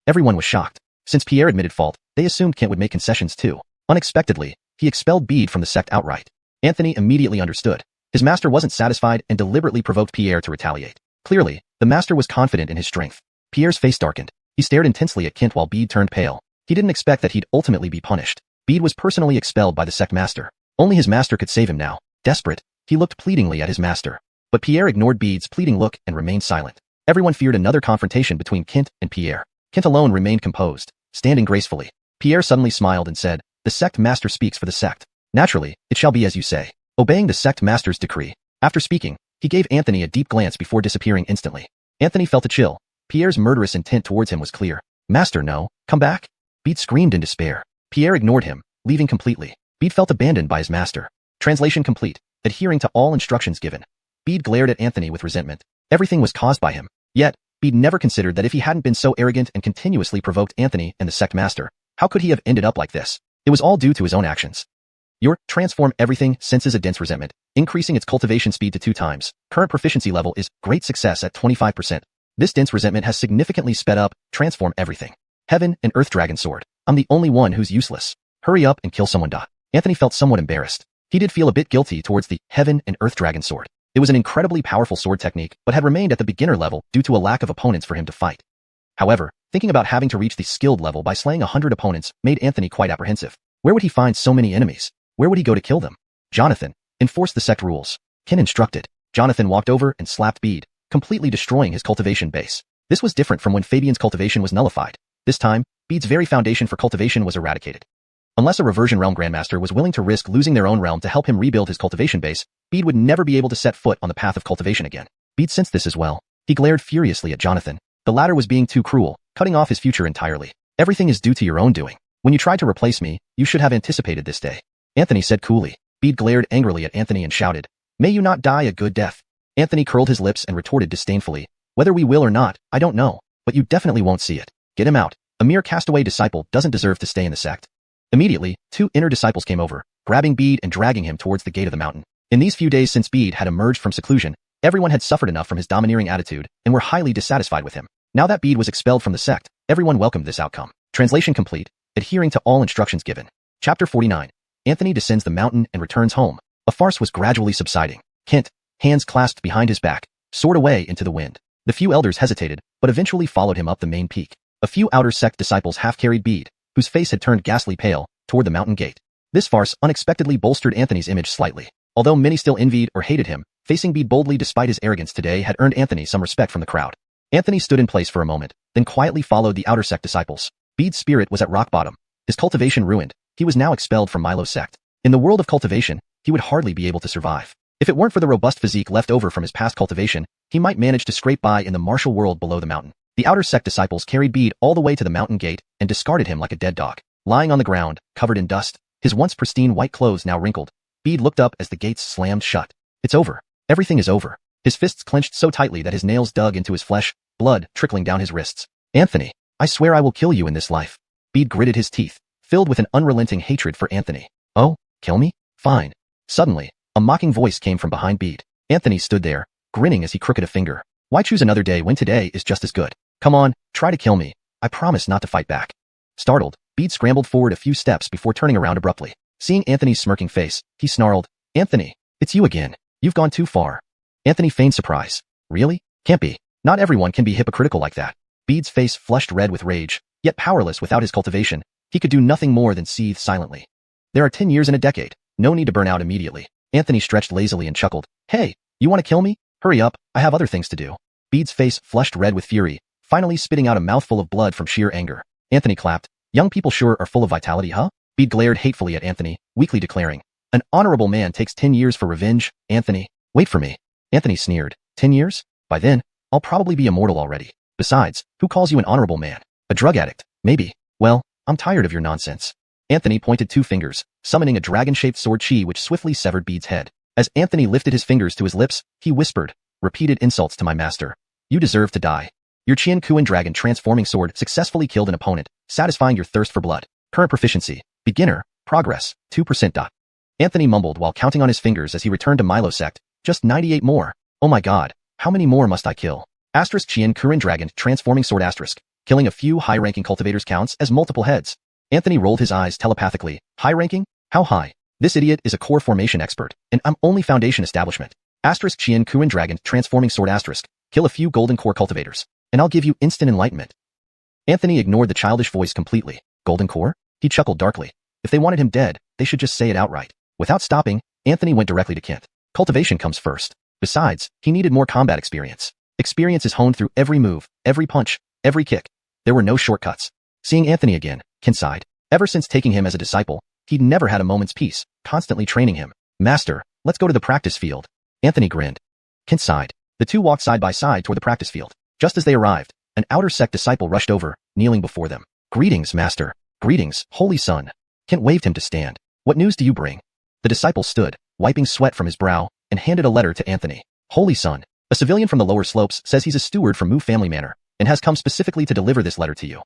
Everyone was shocked. Since Pierre admitted fault, they assumed Kent would make concessions too. Unexpectedly, he expelled Bede from the sect outright. Anthony immediately understood. His master wasn't satisfied and deliberately provoked Pierre to retaliate. Clearly, the master was confident in his strength. Pierre's face darkened. He stared intensely at Kent while Bede turned pale. He didn't expect that he'd ultimately be punished. Bede was personally expelled by the sect master. Only his master could save him now. Desperate, he looked pleadingly at his master. But Pierre ignored Bede's pleading look and remained silent. Everyone feared another confrontation between Kent and Pierre. Kent alone remained composed, standing gracefully. Pierre suddenly smiled and said, the sect master speaks for the sect. Naturally, it shall be as you say. Obeying the sect master's decree. After speaking, he gave Anthony a deep glance before disappearing instantly. Anthony felt a chill. Pierre's murderous intent towards him was clear. Master, no, come back. Bede screamed in despair. Pierre ignored him, leaving completely. Bede felt abandoned by his master. Translation complete. Adhering to all instructions given. Bede glared at Anthony with resentment. Everything was caused by him. Yet, Bede never considered that if he hadn't been so arrogant and continuously provoked Anthony and the sect master, how could he have ended up like this? It was all due to his own actions. Your transform everything senses a dense resentment, increasing its cultivation speed to 2 times. Current proficiency level is great success at 25%. This dense resentment has significantly sped up, transform everything. Heaven and Earth Dragon Sword. I'm the only one who's useless. Hurry up and kill someone. Anthony felt somewhat embarrassed. He did feel a bit guilty towards the Heaven and Earth Dragon Sword. It was an incredibly powerful sword technique, but had remained at the beginner level due to a lack of opponents for him to fight. However, thinking about having to reach the skilled level by slaying 100 opponents made Anthony quite apprehensive. Where would he find so many enemies? Where would he go to kill them? Jonathan, enforce the sect rules. Ken instructed. Jonathan walked over and slapped Bede, completely destroying his cultivation base. This was different from when Fabian's cultivation was nullified. This time, Bede's very foundation for cultivation was eradicated. Unless a reversion realm grandmaster was willing to risk losing their own realm to help him rebuild his cultivation base, Bede would never be able to set foot on the path of cultivation again. Bede sensed this as well. He glared furiously at Jonathan. The latter was being too cruel, cutting off his future entirely. Everything is due to your own doing. When you tried to replace me, you should have anticipated this day. Anthony said coolly. Bede glared angrily at Anthony and shouted, may you not die a good death. Anthony curled his lips and retorted disdainfully, Whether we will or not, I don't know, but you definitely won't see it. Get him out. A mere castaway disciple doesn't deserve to stay in the sect. Immediately, 2 inner disciples came over, grabbing Bede and dragging him towards the gate of the mountain. In these few days since Bede had emerged from seclusion, everyone had suffered enough from his domineering attitude and were highly dissatisfied with him. Now that Bede was expelled from the sect, everyone welcomed this outcome. Translation complete, adhering to all instructions given. Chapter 49. Anthony descends the mountain and returns home. A farce was gradually subsiding. Kent, hands clasped behind his back, soared away into the wind. The few elders hesitated, but eventually followed him up the main peak. A few outer sect disciples half-carried Bede, whose face had turned ghastly pale, toward the mountain gate. This farce unexpectedly bolstered Anthony's image slightly. Although many still envied or hated him, facing Bede boldly despite his arrogance today had earned Anthony some respect from the crowd. Anthony stood in place for a moment, then quietly followed the outer sect disciples. Bede's spirit was at rock bottom. His cultivation ruined, he was now expelled from Milo's sect. In the world of cultivation, he would hardly be able to survive. If it weren't for the robust physique left over from his past cultivation, he might manage to scrape by in the martial world below the mountain. The outer sect disciples carried Bede all the way to the mountain gate and discarded him like a dead dog. Lying on the ground, covered in dust, his once pristine white clothes now wrinkled, Bede looked up as the gates slammed shut. It's over. Everything is over. His fists clenched so tightly that his nails dug into his flesh, blood trickling down his wrists. Anthony, I swear I will kill you in this life. Bede gritted his teeth, filled with an unrelenting hatred for Anthony. Oh, kill me? Fine. Suddenly, a mocking voice came from behind Bede. Anthony stood there, grinning as he crooked a finger. Why choose another day when today is just as good? Come on, try to kill me. I promise not to fight back. Startled, Bede scrambled forward a few steps before turning around abruptly. Seeing Anthony's smirking face, he snarled, Anthony, it's you again. You've gone too far. Anthony feigned surprise. Really? Can't be. Not everyone can be hypocritical like that. Bede's face flushed red with rage, yet powerless without his cultivation. He could do nothing more than seethe silently. There are 10 years in a decade. No need to burn out immediately. Anthony stretched lazily and chuckled. Hey, you want to kill me? Hurry up, I have other things to do. Bede's face flushed red with fury, finally spitting out a mouthful of blood from sheer anger. Anthony clapped. Young people sure are full of vitality, huh? Bede glared hatefully at Anthony, weakly declaring, an honorable man takes 10 years for revenge, Anthony. Wait for me. Anthony sneered. 10 years? By then, I'll probably be immortal already. Besides, who calls you an honorable man? A drug addict, maybe. Well, I'm tired of your nonsense. Anthony pointed 2 fingers, summoning a dragon-shaped sword chi which swiftly severed Bede's head. As Anthony lifted his fingers to his lips, he whispered, repeated insults to my master. You deserve to die. Your Qian Kuan dragon transforming sword successfully killed an opponent, satisfying your thirst for blood. Current proficiency, beginner, progress, 2%. Anthony mumbled while counting on his fingers as he returned to Milo sect. Just 98 more. Oh my god, how many more must I kill? Asterisk Qian Kuan dragon transforming sword asterisk. Killing a few high-ranking cultivators counts as multiple heads. Anthony rolled his eyes telepathically. High-ranking? How high? This idiot is a core formation expert, and I'm only foundation establishment. Asterisk Qian Kuan dragon transforming sword asterisk. Kill a few golden core cultivators, and I'll give you instant enlightenment. Anthony ignored the childish voice completely. Golden core? He chuckled darkly. If they wanted him dead, they should just say it outright. Without stopping, Anthony went directly to Kent. Cultivation comes first. Besides, he needed more combat experience. Experience is honed through every move, every punch, every kick. There were no shortcuts. Seeing Anthony again, Kent sighed. Ever since taking him as a disciple, he'd never had a moment's peace, constantly training him. Master, let's go to the practice field. Anthony grinned. Kent sighed. The two walked side by side toward the practice field. Just as they arrived, an outer sect disciple rushed over, kneeling before them. Greetings, master. Greetings, holy son. Kent waved him to stand. What news do you bring? The disciple stood, wiping sweat from his brow, and handed a letter to Anthony. Holy son, a civilian from the lower slopes says he's a steward from Mu family manor, and has come specifically to deliver this letter to you.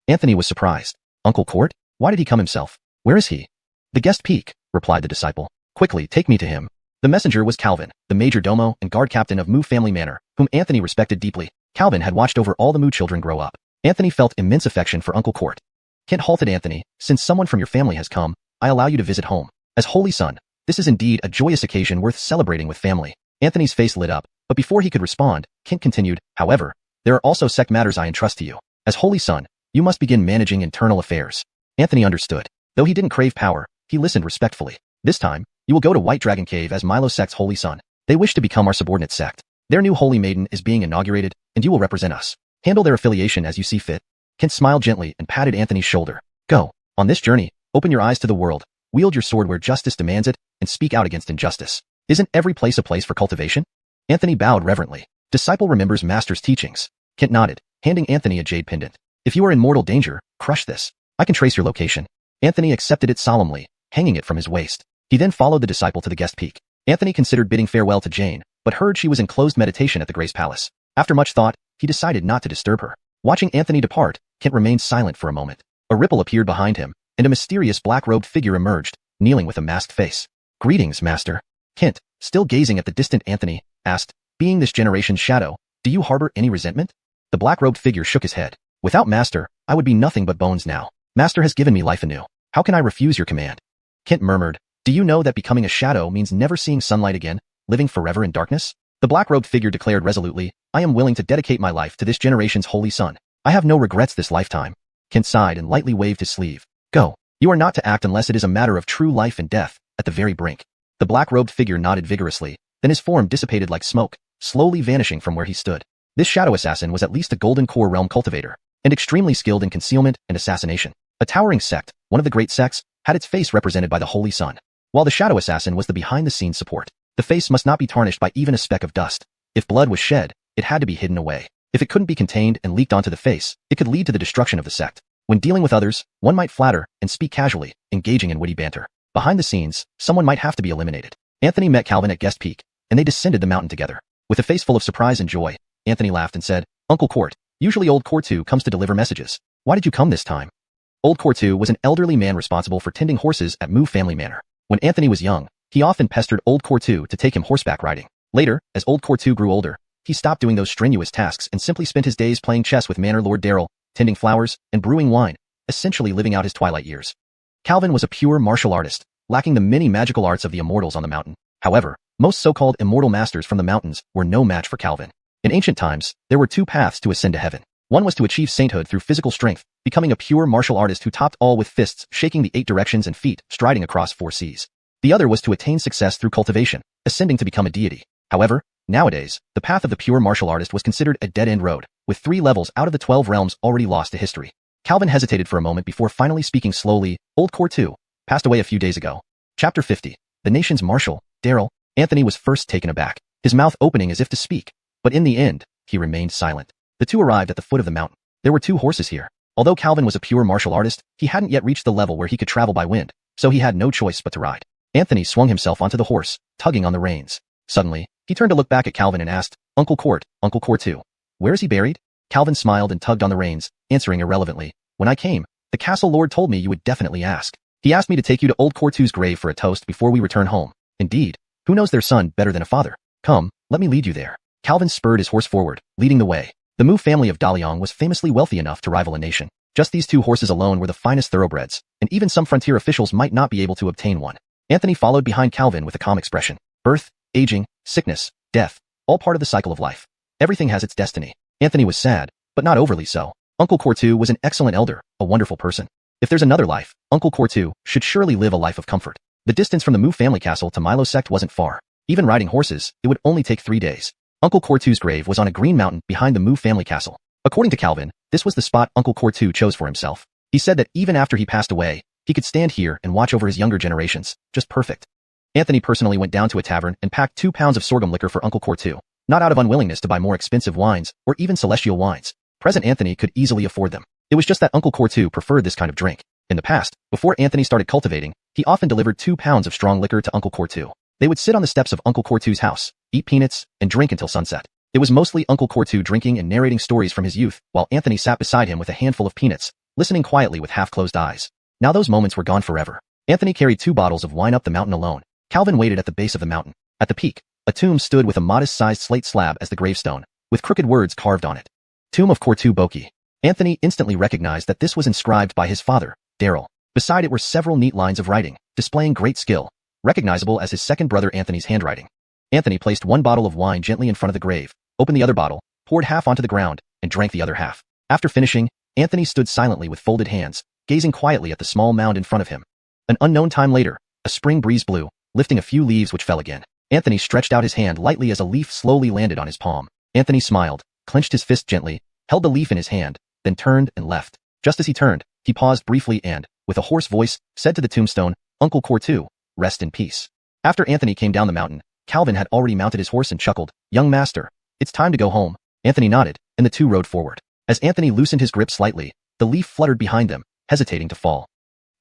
Anthony was surprised. Uncle Court? Why did he come himself? Where is he? The guest peak, replied the disciple. Quickly, take me to him. The messenger was Calvin, the major domo and guard captain of Mu family manor, whom Anthony respected deeply. Calvin had watched over all the Mu children grow up. Anthony felt immense affection for Uncle Court. Kent halted Anthony. Since someone from your family has come, I allow you to visit home. As holy son, this is indeed a joyous occasion worth celebrating with family. Anthony's face lit up, but before he could respond, Kent continued, however, there are also sect matters I entrust to you. As holy son, you must begin managing internal affairs. Anthony understood. Though he didn't crave power, he listened respectfully. This time, you will go to White Dragon Cave as Milo sect's holy son. They wish to become our subordinate sect. Their new holy maiden is being inaugurated, and you will represent us. Handle their affiliation as you see fit. Kent smiled gently and patted Anthony's shoulder. Go. On this journey, open your eyes to the world, wield your sword where justice demands it, and speak out against injustice. Isn't every place a place for cultivation? Anthony bowed reverently. Disciple remembers master's teachings. Kent nodded, handing Anthony a jade pendant. If you are in mortal danger, crush this. I can trace your location. Anthony accepted it solemnly, hanging it from his waist. He then followed the disciple to the guest peak. Anthony considered bidding farewell to Jane, but heard she was in closed meditation at the Grace Palace. After much thought, he decided not to disturb her. Watching Anthony depart, Kent remained silent for a moment. A ripple appeared behind him, and a mysterious black-robed figure emerged, kneeling with a masked face. "Greetings, master." Kent, still gazing at the distant Anthony, asked, "Being this generation's shadow, do you harbor any resentment?" The black-robed figure shook his head. "Without master, I would be nothing but bones now. Master has given me life anew. How can I refuse your command?" Kent murmured, "Do you know that becoming a shadow means never seeing sunlight again, living forever in darkness?" The black-robed figure declared resolutely, "I am willing to dedicate my life to this generation's holy sun. I have no regrets this lifetime." Kent sighed and lightly waved his sleeve. "Go. You are not to act unless it is a matter of true life and death, at the very brink." The black-robed figure nodded vigorously, then his form dissipated like smoke, slowly vanishing from where he stood. This shadow assassin was at least a golden core realm cultivator, and extremely skilled in concealment and assassination. A towering sect, one of the great sects, had its face represented by the holy sun, while the shadow assassin was the behind-the-scenes support. The face must not be tarnished by even a speck of dust. If blood was shed, it had to be hidden away. If it couldn't be contained and leaked onto the face, it could lead to the destruction of the sect. When dealing with others, one might flatter and speak casually, engaging in witty banter. Behind the scenes, someone might have to be eliminated. Anthony met Calvin at Guest Peak, and they descended the mountain together. With a face full of surprise and joy, Anthony laughed and said, "Uncle Court, usually Old Court 2 comes to deliver messages. Why did you come this time?" Old Court 2 was an elderly man responsible for tending horses at Moo Family Manor. When Anthony was young, he often pestered Old Court 2 to take him horseback riding. Later, as Old Court 2 grew older, he stopped doing those strenuous tasks and simply spent his days playing chess with Manor Lord Daryl, tending flowers, and brewing wine, essentially living out his twilight years. Calvin was a pure martial artist, lacking the many magical arts of the immortals on the mountain. However, most so-called immortal masters from the mountains were no match for Calvin. In ancient times, there were two paths to ascend to heaven. One was to achieve sainthood through physical strength, becoming a pure martial artist who topped all with fists shaking the 8 directions and feet striding across 4 seas. The other was to attain success through cultivation, ascending to become a deity. However, nowadays, the path of the pure martial artist was considered a dead-end road, with 3 levels out of the 12 realms already lost to history. Calvin hesitated for a moment before finally speaking slowly. Old Core 2 passed away a few days ago. Chapter 50. The nation's marshal, Daryl. Anthony was first taken aback, his mouth opening as if to speak, but in the end, he remained silent. The two arrived at the foot of the mountain. There were 2 horses here. Although Calvin was a pure martial artist, he hadn't yet reached the level where he could travel by wind, so he had no choice but to ride. Anthony swung himself onto the horse, tugging on the reins. Suddenly, he turned to look back at Calvin and asked, Uncle Court 2, where is he buried?" Calvin smiled and tugged on the reins, answering irrelevantly, "When I came, the castle lord told me you would definitely ask. He asked me to take you to Old Court 2's grave for a toast before we return home. Indeed, who knows their son better than a father? Come, let me lead you there." Calvin spurred his horse forward, leading the way. The Moo family of Daliang was famously wealthy enough to rival a nation. Just these 2 horses alone were the finest thoroughbreds, and even some frontier officials might not be able to obtain one. Anthony followed behind Calvin with a calm expression. Birth, aging, sickness, death, all part of the cycle of life. Everything has its destiny. Anthony was sad, but not overly so. Uncle Core 2 was an excellent elder, a wonderful person. If there's another life, Uncle Core 2 should surely live a life of comfort. The distance from the Moo family castle to Milo sect wasn't far. Even riding horses, it would only take 3 days. Uncle Core 2's grave was on a green mountain behind the Moo family castle. According to Calvin, this was the spot Uncle Core 2 chose for himself. He said that even after he passed away, he could stand here and watch over his younger generations, just perfect. Anthony personally went down to a tavern and packed 2 pounds of sorghum liquor for Uncle Core 2, not out of unwillingness to buy more expensive wines or even celestial wines. Present Anthony could easily afford them. It was just that Uncle Core 2 preferred this kind of drink. In the past, before Anthony started cultivating, he often delivered 2 pounds of strong liquor to Uncle Core 2. They would sit on the steps of Uncle Core 2's house, eat peanuts, and drink until sunset. It was mostly Uncle Core 2 drinking and narrating stories from his youth, while Anthony sat beside him with a handful of peanuts, listening quietly with half-closed eyes. Now those moments were gone forever. Anthony carried 2 bottles of wine up the mountain alone. Calvin waited at the base of the mountain. At the peak, a tomb stood with a modest-sized slate slab as the gravestone, with crooked words carved on it. Tomb of Core 2 Boki. Anthony instantly recognized that this was inscribed by his father, Daryl. Beside it were several neat lines of writing, displaying great skill, recognizable as his second brother Anthony's handwriting. Anthony placed 1 bottle of wine gently in front of the grave, opened the other bottle, poured half onto the ground, and drank the other half. After finishing, Anthony stood silently with folded hands, gazing quietly at the small mound in front of him. An unknown time later, a spring breeze blew, lifting a few leaves which fell again. Anthony stretched out his hand lightly as a leaf slowly landed on his palm. Anthony smiled, clenched his fist gently, held the leaf in his hand, then turned and left. Just as he turned, he paused briefly and, with a hoarse voice, said to the tombstone, "Uncle Core 2, rest in peace." After Anthony came down the mountain, Calvin had already mounted his horse and chuckled, "Young master, it's time to go home." Anthony nodded, and the two rode forward. As Anthony loosened his grip slightly, the leaf fluttered behind them, hesitating to fall.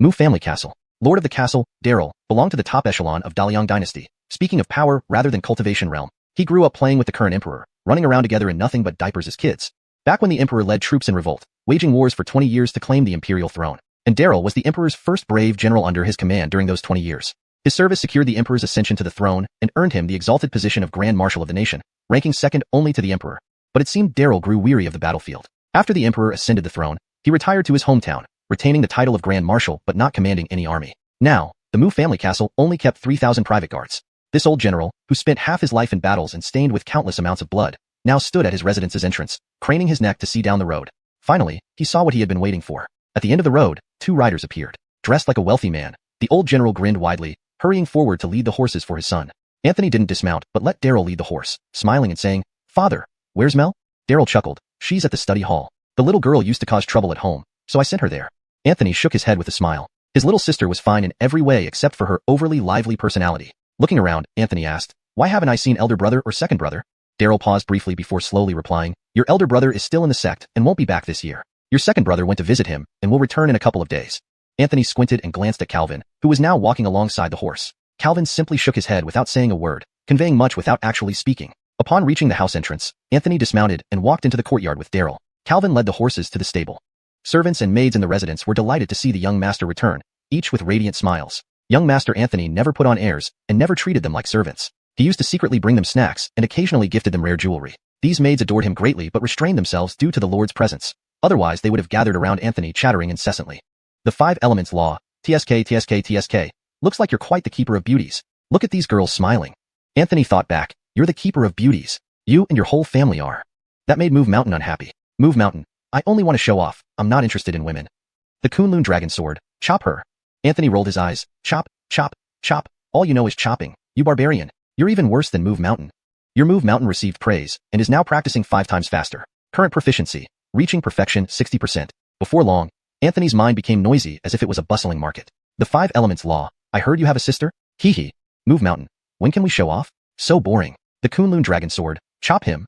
Moo family castle. Lord of the castle, Daryl, belonged to the top echelon of Daliang dynasty. Speaking of power rather than cultivation realm, he grew up playing with the current emperor, running around together in nothing but diapers as kids. Back when the Emperor led troops in revolt, waging wars for 20 years to claim the imperial throne. And Daryl was the Emperor's first brave general under his command during those 20 years. His service secured the Emperor's ascension to the throne and earned him the exalted position of Grand Marshal of the nation, ranking second only to the Emperor. But it seemed Daryl grew weary of the battlefield. After the Emperor ascended the throne, he retired to his hometown, retaining the title of Grand Marshal but not commanding any army. Now, the Mu family castle only kept 3,000 private guards. This old general, who spent half his life in battles and stained with countless amounts of blood, now stood at his residence's entrance, craning his neck to see down the road. Finally, he saw what he had been waiting for. At the end of the road, 2 riders appeared. Dressed like a wealthy man, the old general grinned widely, hurrying forward to lead the horses for his son. Anthony didn't dismount but let Daryl lead the horse, smiling and saying, "Father, where's Mel?" Daryl chuckled. "She's at the study hall. The little girl used to cause trouble at home, so I sent her there." Anthony shook his head with a smile. His little sister was fine in every way except for her overly lively personality. Looking around, Anthony asked, "Why haven't I seen elder brother or second brother?" Daryl paused briefly before slowly replying, "Your elder brother is still in the sect and won't be back this year. Your second brother went to visit him and will return in a couple of days." Anthony squinted and glanced at Calvin, who was now walking alongside the horse. Calvin simply shook his head without saying a word, conveying much without actually speaking. Upon reaching the house entrance, Anthony dismounted and walked into the courtyard with Daryl. Calvin led the horses to the stable. Servants and maids in the residence were delighted to see the young master return, each with radiant smiles. Young Master Anthony never put on airs and never treated them like servants. He used to secretly bring them snacks and occasionally gifted them rare jewelry. These maids adored him greatly but restrained themselves due to the Lord's presence. Otherwise, they would have gathered around Anthony chattering incessantly. The 5 elements law, TSK, TSK, TSK. Looks like you're quite the keeper of beauties. Look at these girls smiling. Anthony thought back. You're the keeper of beauties. You and your whole family are. That made Move Mountain unhappy. Move Mountain. I only want to show off. I'm not interested in women. The Kunlun dragon sword. Chop her. Anthony rolled his eyes. Chop, chop, chop. All you know is chopping. You barbarian. You're even worse than Move Mountain. Your Move Mountain received praise and is now practicing 5 times faster. Current proficiency. Reaching perfection 60%. Before long, Anthony's mind became noisy as if it was a bustling market. The 5 elements law. I heard you have a sister? Hee hee. Move Mountain. When can we show off? So boring. The Kunlun dragon sword. Chop him.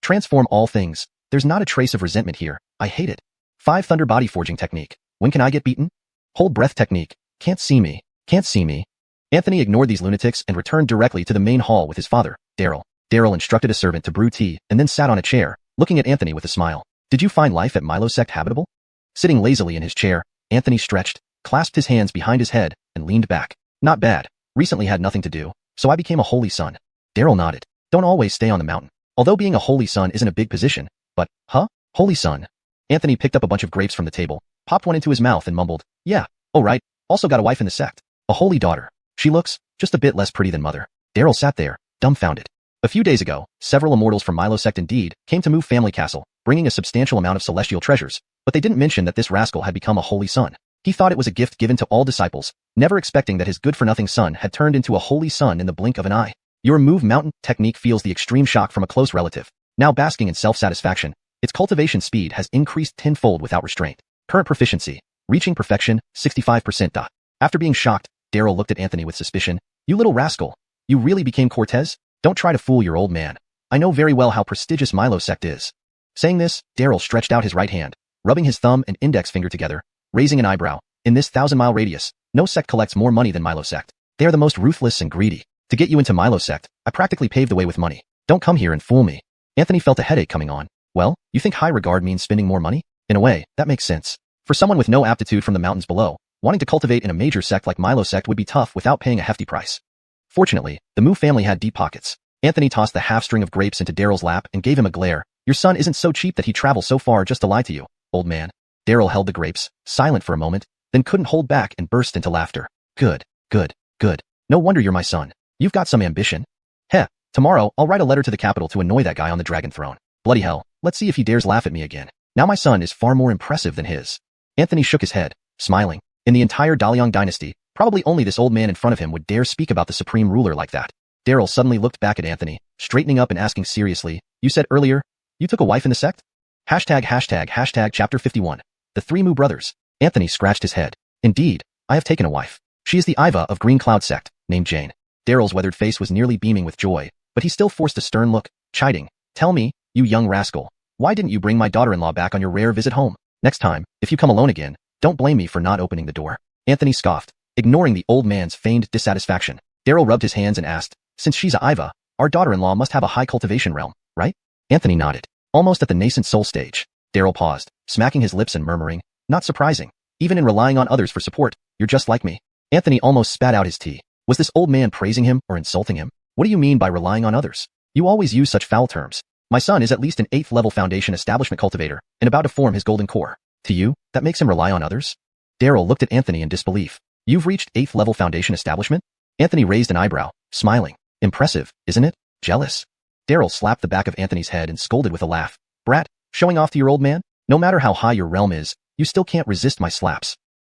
Transform all things. There's not a trace of resentment here. I hate it. 5 thunder body forging technique. When can I get beaten? Hold breath technique. Can't see me. Can't see me. Anthony ignored these lunatics and returned directly to the main hall with his father, Daryl. Daryl instructed a servant to brew tea and then sat on a chair, looking at Anthony with a smile. Did you find life at Milo sect habitable? Sitting lazily in his chair, Anthony stretched, clasped his hands behind his head, and leaned back. Not bad. Recently had nothing to do, so I became a holy son. Daryl nodded. Don't always stay on the mountain. Although being a holy son isn't a big position, but, holy son. Anthony picked up a bunch of grapes from the table, popped one into his mouth and mumbled, yeah, oh right, also got a wife in the sect. A holy daughter. She looks just a bit less pretty than mother. Daryl sat there, dumbfounded. A few days ago, several immortals from Milo sect indeed came to Move family castle, bringing a substantial amount of celestial treasures, but they didn't mention that this rascal had become a holy son. He thought it was a gift given to all disciples, never expecting that his good-for-nothing son had turned into a holy son in the blink of an eye. Your Move Mountain technique feels the extreme shock from a close relative. Now basking in self-satisfaction, its cultivation speed has increased tenfold without restraint. Current proficiency. Reaching perfection, 65%. After being shocked, Daryl looked at Anthony with suspicion. You little rascal. You really became Cortez? Don't try to fool your old man. I know very well how prestigious Milo sect is. Saying this, Daryl stretched out his right hand, rubbing his thumb and index finger together, raising an eyebrow. In this 1,000-mile radius, no sect collects more money than Milo sect. They are the most ruthless and greedy. To get you into Milo sect, I practically paved the way with money. Don't come here and fool me. Anthony felt a headache coming on. Well, you think high regard means spending more money? In a way, that makes sense. For someone with no aptitude from the mountains below, wanting to cultivate in a major sect like Milo sect would be tough without paying a hefty price. Fortunately, the Mu family had deep pockets. Anthony tossed the half-string of grapes into Daryl's lap and gave him a glare. Your son isn't so cheap that he travels so far just to lie to you, old man. Daryl held the grapes, silent for a moment, then couldn't hold back and burst into laughter. Good, good, good. No wonder you're my son. You've got some ambition. Heh, tomorrow I'll write a letter to the capital to annoy that guy on the dragon throne. Bloody hell, let's see if he dares laugh at me again. Now my son is far more impressive than his. Anthony shook his head, smiling. In the entire Daliang dynasty, probably only this old man in front of him would dare speak about the supreme ruler like that. Daryl suddenly looked back at Anthony, straightening up and asking seriously, you said earlier, you took a wife in the sect? Hashtag chapter 51. The 3 Mu brothers. Anthony scratched his head. Indeed, I have taken a wife. She is the Iva of Green Cloud sect, named Jane. Daryl's weathered face was nearly beaming with joy, but he still forced a stern look, chiding. Tell me, you young rascal, why didn't you bring my daughter-in-law back on your rare visit home? Next time, if you come alone again, don't blame me for not opening the door. Anthony scoffed, ignoring the old man's feigned dissatisfaction. Daryl rubbed his hands and asked, since she's a Iva, our daughter-in-law must have a high cultivation realm, right? Anthony nodded. Almost at the nascent soul stage. Daryl paused, smacking his lips and murmuring, not surprising. Even in relying on others for support, you're just like me. Anthony almost spat out his tea. Was this old man praising him or insulting him? What do you mean by relying on others? You always use such foul terms. My son is at least an 8th level foundation establishment cultivator and about to form his golden core. To you, that makes him rely on others? Daryl looked at Anthony in disbelief. You've reached 8th level foundation establishment? Anthony raised an eyebrow, smiling. Impressive, isn't it? Jealous? Daryl slapped the back of Anthony's head and scolded with a laugh. Brat, showing off to your old man? No matter how high your realm is, you still can't resist my slaps.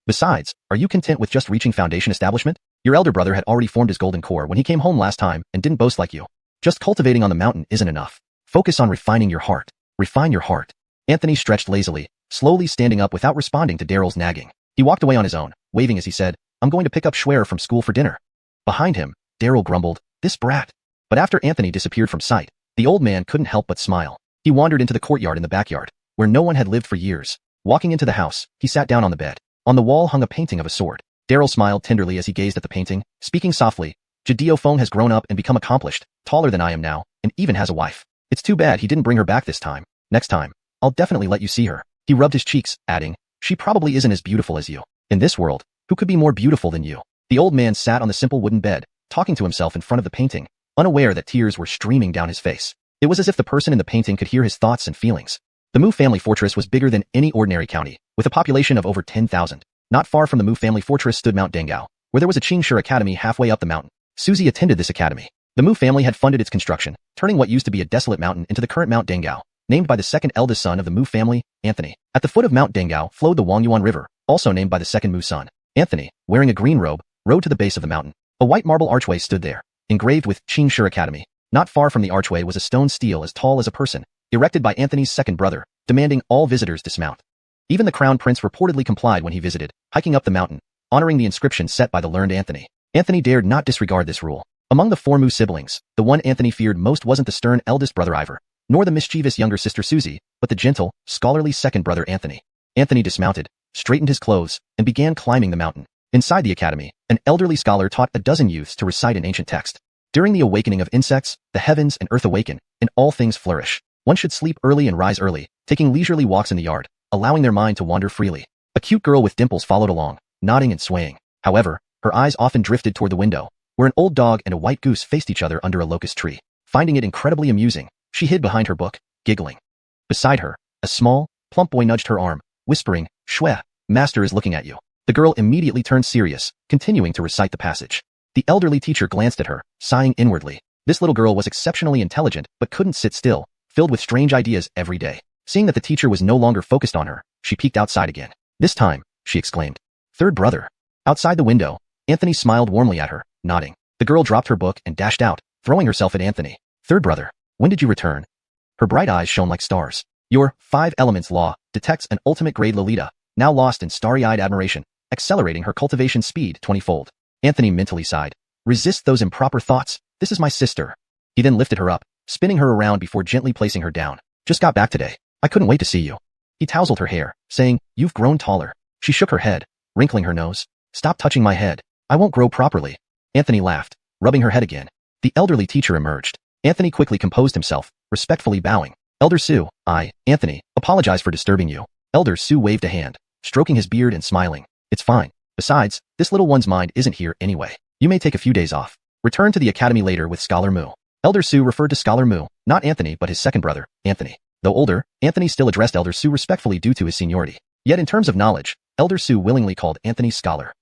Besides, are you content with just reaching foundation establishment? Your elder brother had already formed his golden core when he came home last time and didn't boast like you. Just cultivating on the mountain isn't enough. Focus on refining your heart. Refine your heart. Anthony stretched lazily, slowly standing up without responding to Daryl's nagging. He walked away on his own, waving as he said, I'm going to pick up Schwer from school for dinner. Behind him, Daryl grumbled, this brat. But after Anthony disappeared from sight, the old man couldn't help but smile. He wandered into the courtyard in the backyard, where no one had lived for years. Walking into the house, he sat down on the bed. On the wall hung a painting of a sword. Daryl smiled tenderly as he gazed at the painting, speaking softly. Jadiophone has grown up and become accomplished, taller than I am now, and even has a wife. It's too bad he didn't bring her back this time. Next time, I'll definitely let you see her. He rubbed his cheeks, adding, she probably isn't as beautiful as you. In this world, who could be more beautiful than you? The old man sat on the simple wooden bed, talking to himself in front of the painting, unaware that tears were streaming down his face. It was as if the person in the painting could hear his thoughts and feelings. The Mu family fortress was bigger than any ordinary county, with a population of over 10,000. Not far from the Mu family fortress stood Mount Dengao, where there was a Qingshi academy halfway up the mountain. Suzy attended this academy. The Mu family had funded its construction, turning what used to be a desolate mountain into the current Mount Dengao, named by the second eldest son of the Mu family, Anthony. At the foot of Mount Dengao flowed the Wangyuan River, also named by the second Mu son. Anthony, wearing a green robe, rode to the base of the mountain. A white marble archway stood there, engraved with Qingshi Academy. Not far from the archway was a stone stele as tall as a person, erected by Anthony's second brother, demanding all visitors dismount. Even the crown prince reportedly complied when he visited, hiking up the mountain, honoring the inscription set by the learned Anthony. Anthony dared not disregard this rule. Among the 4 Mu siblings, the one Anthony feared most wasn't the stern eldest brother Ivor, nor the mischievous younger sister Suzy, but the gentle, scholarly second brother Anthony. Anthony dismounted, straightened his clothes, and began climbing the mountain. Inside the academy, an elderly scholar taught a dozen youths to recite an ancient text. During the awakening of insects, the heavens and earth awaken, and all things flourish. One should sleep early and rise early, taking leisurely walks in the yard, allowing their mind to wander freely. A cute girl with dimples followed along, nodding and swaying. However, her eyes often drifted toward the window, where an old dog and a white goose faced each other under a locust tree. Finding it incredibly amusing, she hid behind her book, giggling. Beside her, a small, plump boy nudged her arm, whispering, Shwe, master is looking at you. The girl immediately turned serious, continuing to recite the passage. The elderly teacher glanced at her, sighing inwardly. This little girl was exceptionally intelligent, but couldn't sit still, filled with strange ideas every day. Seeing that the teacher was no longer focused on her, she peeked outside again. This time, she exclaimed, third brother. Outside the window, Anthony smiled warmly at her, nodding. The girl dropped her book and dashed out, throwing herself at Anthony. Third brother, when did you return? Her bright eyes shone like stars. Your 5 elements law detects an ultimate grade Lolita, now lost in starry-eyed admiration, accelerating her cultivation speed 20-fold. Anthony mentally sighed. Resist those improper thoughts. This is my sister. He then lifted her up, spinning her around before gently placing her down. Just got back today. I couldn't wait to see you. He tousled her hair, saying, you've grown taller. She shook her head, wrinkling her nose. Stop touching my head. I won't grow properly. Anthony laughed, rubbing her head again. The elderly teacher emerged. Anthony quickly composed himself, respectfully bowing. Elder Sue, Anthony, apologize for disturbing you. Elder Sue waved a hand, stroking his beard and smiling. It's fine. Besides, this little one's mind isn't here anyway. You may take a few days off. Return to the academy later with Scholar Mu. Elder Sue referred to Scholar Mu, not Anthony but his second brother, Anthony. Though older, Anthony still addressed Elder Sue respectfully due to his seniority. Yet in terms of knowledge, Elder Sue willingly called Anthony Scholar.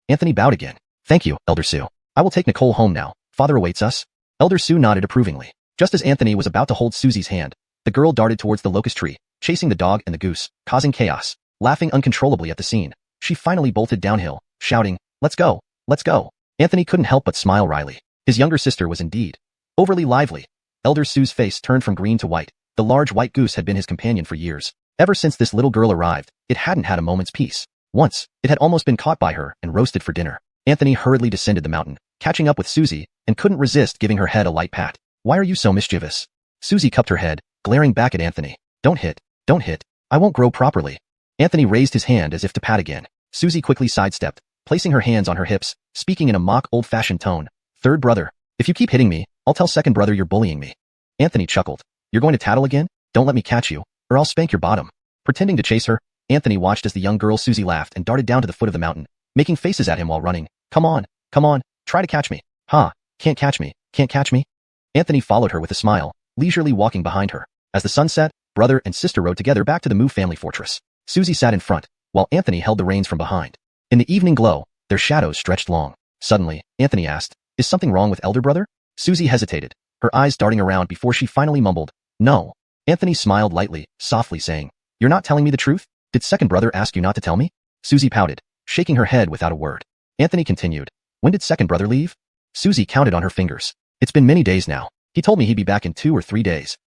Anthony bowed again. Thank you, Elder Sue. I will take Nicole home now. Father awaits us. Elder Sue nodded approvingly. Just as Anthony was about to hold Susie's hand, the girl darted towards the locust tree, chasing the dog and the goose, causing chaos. Laughing uncontrollably at the scene, she finally bolted downhill, shouting, let's go, let's go. Anthony couldn't help but smile wryly. His younger sister was indeed overly lively. Elder Sue's face turned from green to white. The large white goose had been his companion for years. Ever since this little girl arrived, it hadn't had a moment's peace. Once, it had almost been caught by her and roasted for dinner. Anthony hurriedly descended the mountain, catching up with Susie, and couldn't resist giving her head a light pat. Why are you so mischievous? Susie cupped her head, glaring back at Anthony. Don't hit. Don't hit. I won't grow properly. Anthony raised his hand as if to pat again. Susie quickly sidestepped, placing her hands on her hips, speaking in a mock old-fashioned tone. Third brother, if you keep hitting me, I'll tell second brother you're bullying me. Anthony chuckled. You're going to tattle again? Don't let me catch you, or I'll spank your bottom. Pretending to chase her, Anthony watched as the young girl Susie laughed and darted down to the foot of the mountain, making faces at him while running. Come on, try to catch me. Ha, can't catch me. Anthony followed her with a smile, leisurely walking behind her. As the sun set, brother and sister rode together back to the Moo family fortress. Susie sat in front, while Anthony held the reins from behind. In the evening glow, their shadows stretched long. Suddenly, Anthony asked, "Is something wrong with elder brother?" Susie hesitated, her eyes darting around before she finally mumbled, "No." Anthony smiled lightly, softly saying, "You're not telling me the truth? Did second brother ask you not to tell me?" Susie pouted, shaking her head without a word. Anthony continued, "When did second brother leave?" Susie counted on her fingers. "It's been many days now. He told me he'd be back in 2 or 3 days.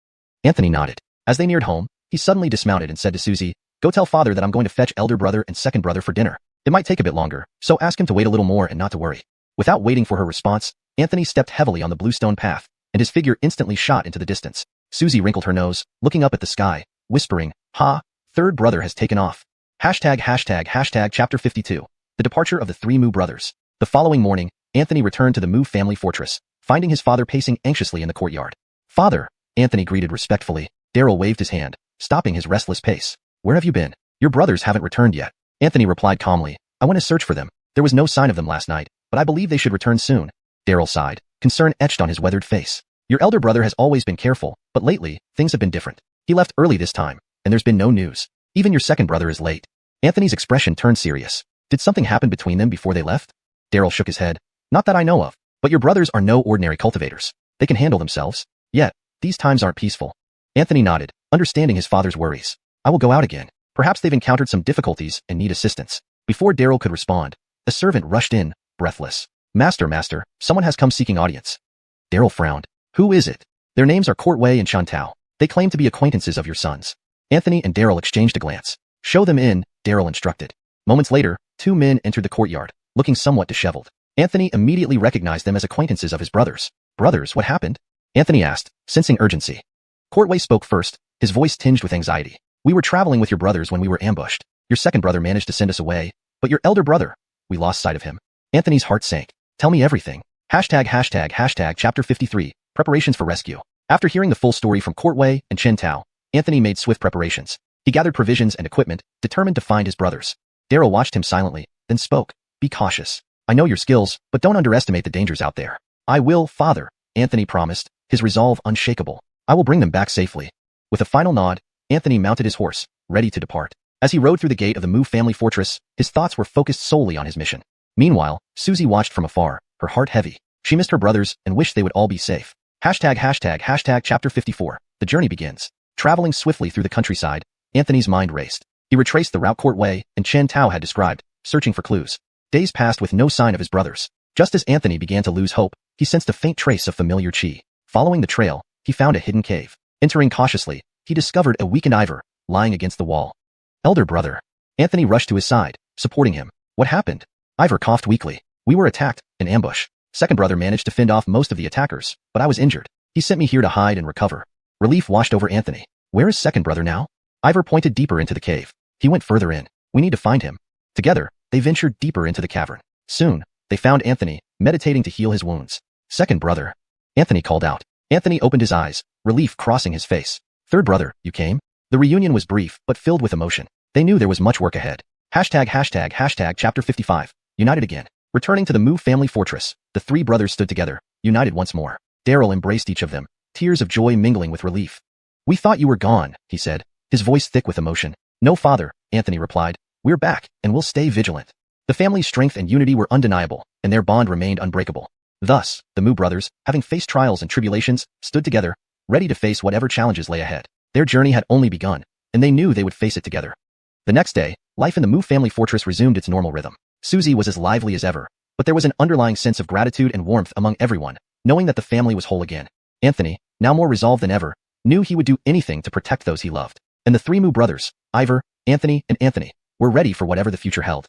Anthony nodded. As they neared home, he suddenly dismounted and said to Susie, "Go tell father that I'm going to fetch elder brother and second brother for dinner. It might take a bit longer, so ask him to wait a little more and not to worry." Without waiting for her response, Anthony stepped heavily on the bluestone path, and his figure instantly shot into the distance. Susie wrinkled her nose, looking up at the sky, whispering, "Ha, third brother has taken off." ##### Chapter 52. The departure of the 3 Moo brothers. The following morning, Anthony returned to the Moo family fortress, finding his father pacing anxiously in the courtyard. "Father," Anthony greeted respectfully. Daryl waved his hand, stopping his restless pace. "Where have you been? Your brothers haven't returned yet." Anthony replied calmly, "I went to search for them. There was no sign of them last night, but I believe they should return soon." Daryl sighed, concern etched on his weathered face. "Your elder brother has always been careful, but lately, things have been different. He left early this time, and there's been no news. Even your second brother is late." Anthony's expression turned serious. "Did something happen between them before they left?" Daryl shook his head. "Not that I know of, but your brothers are no ordinary cultivators. They can handle themselves. Yet, these times aren't peaceful." Anthony nodded, understanding his father's worries. "I will go out again. Perhaps they've encountered some difficulties and need assistance." Before Daryl could respond, a servant rushed in, breathless. Master, someone has come seeking audience." Daryl frowned. "Who is it?" "Their names are Courtway and Chantao. They claim to be acquaintances of your sons." Anthony and Daryl exchanged a glance. "Show them in," Daryl instructed. Moments later, 2 men entered the courtyard, looking somewhat disheveled. Anthony immediately recognized them as acquaintances of his brothers. "Brothers, what happened?" Anthony asked, sensing urgency. Courtway spoke first, his voice tinged with anxiety. "We were traveling with your brothers when we were ambushed. Your second brother managed to send us away, but your elder brother, we lost sight of him." Anthony's heart sank. "Tell me everything." Chapter 53. Preparations for rescue. After hearing the full story from Courtway and Chen Tao, Anthony made swift preparations. He gathered provisions and equipment, determined to find his brothers. Daryl watched him silently, then spoke. "Be cautious. I know your skills, but don't underestimate the dangers out there." "I will, father," Anthony promised, his resolve unshakable. "I will bring them back safely." With a final nod, Anthony mounted his horse, ready to depart. As he rode through the gate of the Moo family fortress, his thoughts were focused solely on his mission. Meanwhile, Susie watched from afar, her heart heavy. She missed her brothers and wished they would all be safe. Chapter 54. The journey begins. Traveling swiftly through the countryside, Anthony's mind raced. He retraced the route Courtway and Chen Tao had described, searching for clues. Days passed with no sign of his brothers. Just as Anthony began to lose hope, he sensed a faint trace of familiar chi. Following the trail, he found a hidden cave. Entering cautiously, he discovered a weakened Ivor, lying against the wall. "Elder brother." Anthony rushed to his side, supporting him. "What happened?" Ivor coughed weakly. "We were attacked, an ambush. Second brother managed to fend off most of the attackers, but I was injured. He sent me here to hide and recover." Relief washed over Anthony. "Where is second brother now?" Ivor pointed deeper into the cave. "He went further in. We need to find him." Together, they ventured deeper into the cavern. Soon, they found Anthony, meditating to heal his wounds. "Second brother," Anthony called out. Anthony opened his eyes, relief crossing his face. "Third brother, you came?" The reunion was brief, but filled with emotion. They knew there was much work ahead. Chapter 55. United again. Returning to the Moo family fortress, the 3 brothers stood together, united once more. Daryl embraced each of them, tears of joy mingling with relief. "We thought you were gone," he said, his voice thick with emotion. "No, father," Anthony replied. "We're back, and we'll stay vigilant." The family's strength and unity were undeniable, and their bond remained unbreakable. Thus, the Moo brothers, having faced trials and tribulations, stood together, ready to face whatever challenges lay ahead. Their journey had only begun, and they knew they would face it together. The next day, life in the Moo family fortress resumed its normal rhythm. Susie was as lively as ever, but there was an underlying sense of gratitude and warmth among everyone, knowing that the family was whole again. Anthony, now more resolved than ever, knew he would do anything to protect those he loved. And the 3 Moo brothers, Ivor, Anthony, and Anthony, were ready for whatever the future held.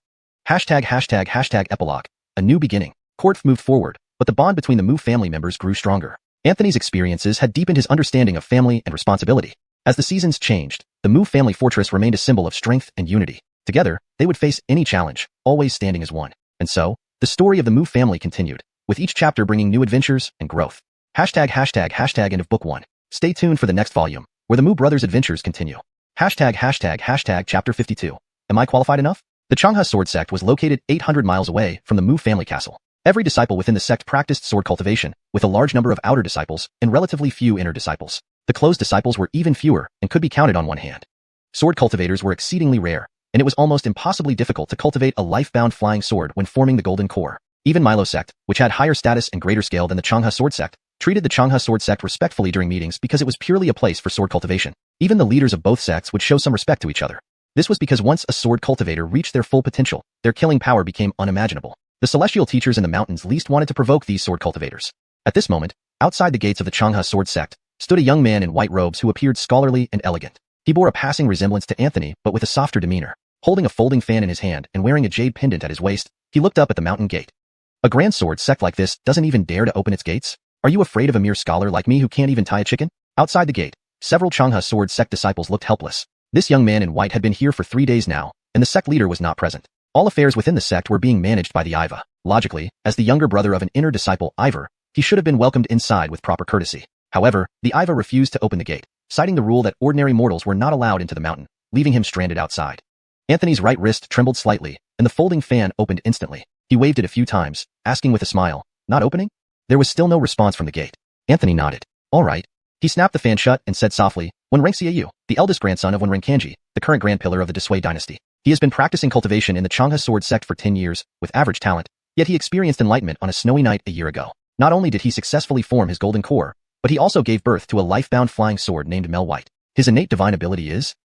Epilogue. A new beginning. Court moved forward, but the bond between the Moo family members grew stronger. Anthony's experiences had deepened his understanding of family and responsibility. As the seasons changed, the Moo family fortress remained a symbol of strength and unity. Together, they would face any challenge, always standing as one. And so, the story of the Moo family continued, with each chapter bringing new adventures and growth. End of Book 1. Stay tuned for the next volume, where the Mu brothers' adventures continue. ####Chapter 52. Am I qualified enough? The Changha sword sect was located 800 miles away from the Mu family castle. Every disciple within the sect practiced sword cultivation, with a large number of outer disciples and relatively few inner disciples. The closed disciples were even fewer and could be counted on one hand. Sword cultivators were exceedingly rare, and it was almost impossibly difficult to cultivate a life-bound flying sword when forming the Golden Core. Even Milo sect, which had higher status and greater scale than the Changha sword sect, treated the Changha sword sect respectfully during meetings because it was purely a place for sword cultivation. Even the leaders of both sects would show some respect to each other. This was because once a sword cultivator reached their full potential, their killing power became unimaginable. The celestial teachers in the mountains least wanted to provoke these sword cultivators. At this moment, outside the gates of the Changha sword sect, stood a young man in white robes who appeared scholarly and elegant. He bore a passing resemblance to Anthony, but with a softer demeanor. Holding a folding fan in his hand and wearing a jade pendant at his waist, he looked up at the mountain gate. A grand sword sect like this doesn't even dare to open its gates? Are you afraid of a mere scholar like me who can't even tie a chicken? Outside the gate, several Changha sword sect disciples looked helpless. This young man in white had been here for 3 days now, and the sect leader was not present. All affairs within the sect were being managed by the Iva. Logically, as the younger brother of an inner disciple, Ivor, he should have been welcomed inside with proper courtesy. However, the Iva refused to open the gate, citing the rule that ordinary mortals were not allowed into the mountain, leaving him stranded outside. Anthony's right wrist trembled slightly, and the folding fan opened instantly. He waved it a few times, asking with a smile, "Not opening?" There was still no response from the gate. Anthony nodded. "All right." He snapped the fan shut and said softly, "Wenrengxiayu, the eldest grandson of Wenrengkanji, the current grand pillar of the Desui dynasty. He has been practicing cultivation in the Changha sword sect for 10 years, with average talent, yet he experienced enlightenment on a snowy night a year ago. Not only did he successfully form his golden core, but he also gave birth to a life-bound flying sword named Mel White. His innate divine ability is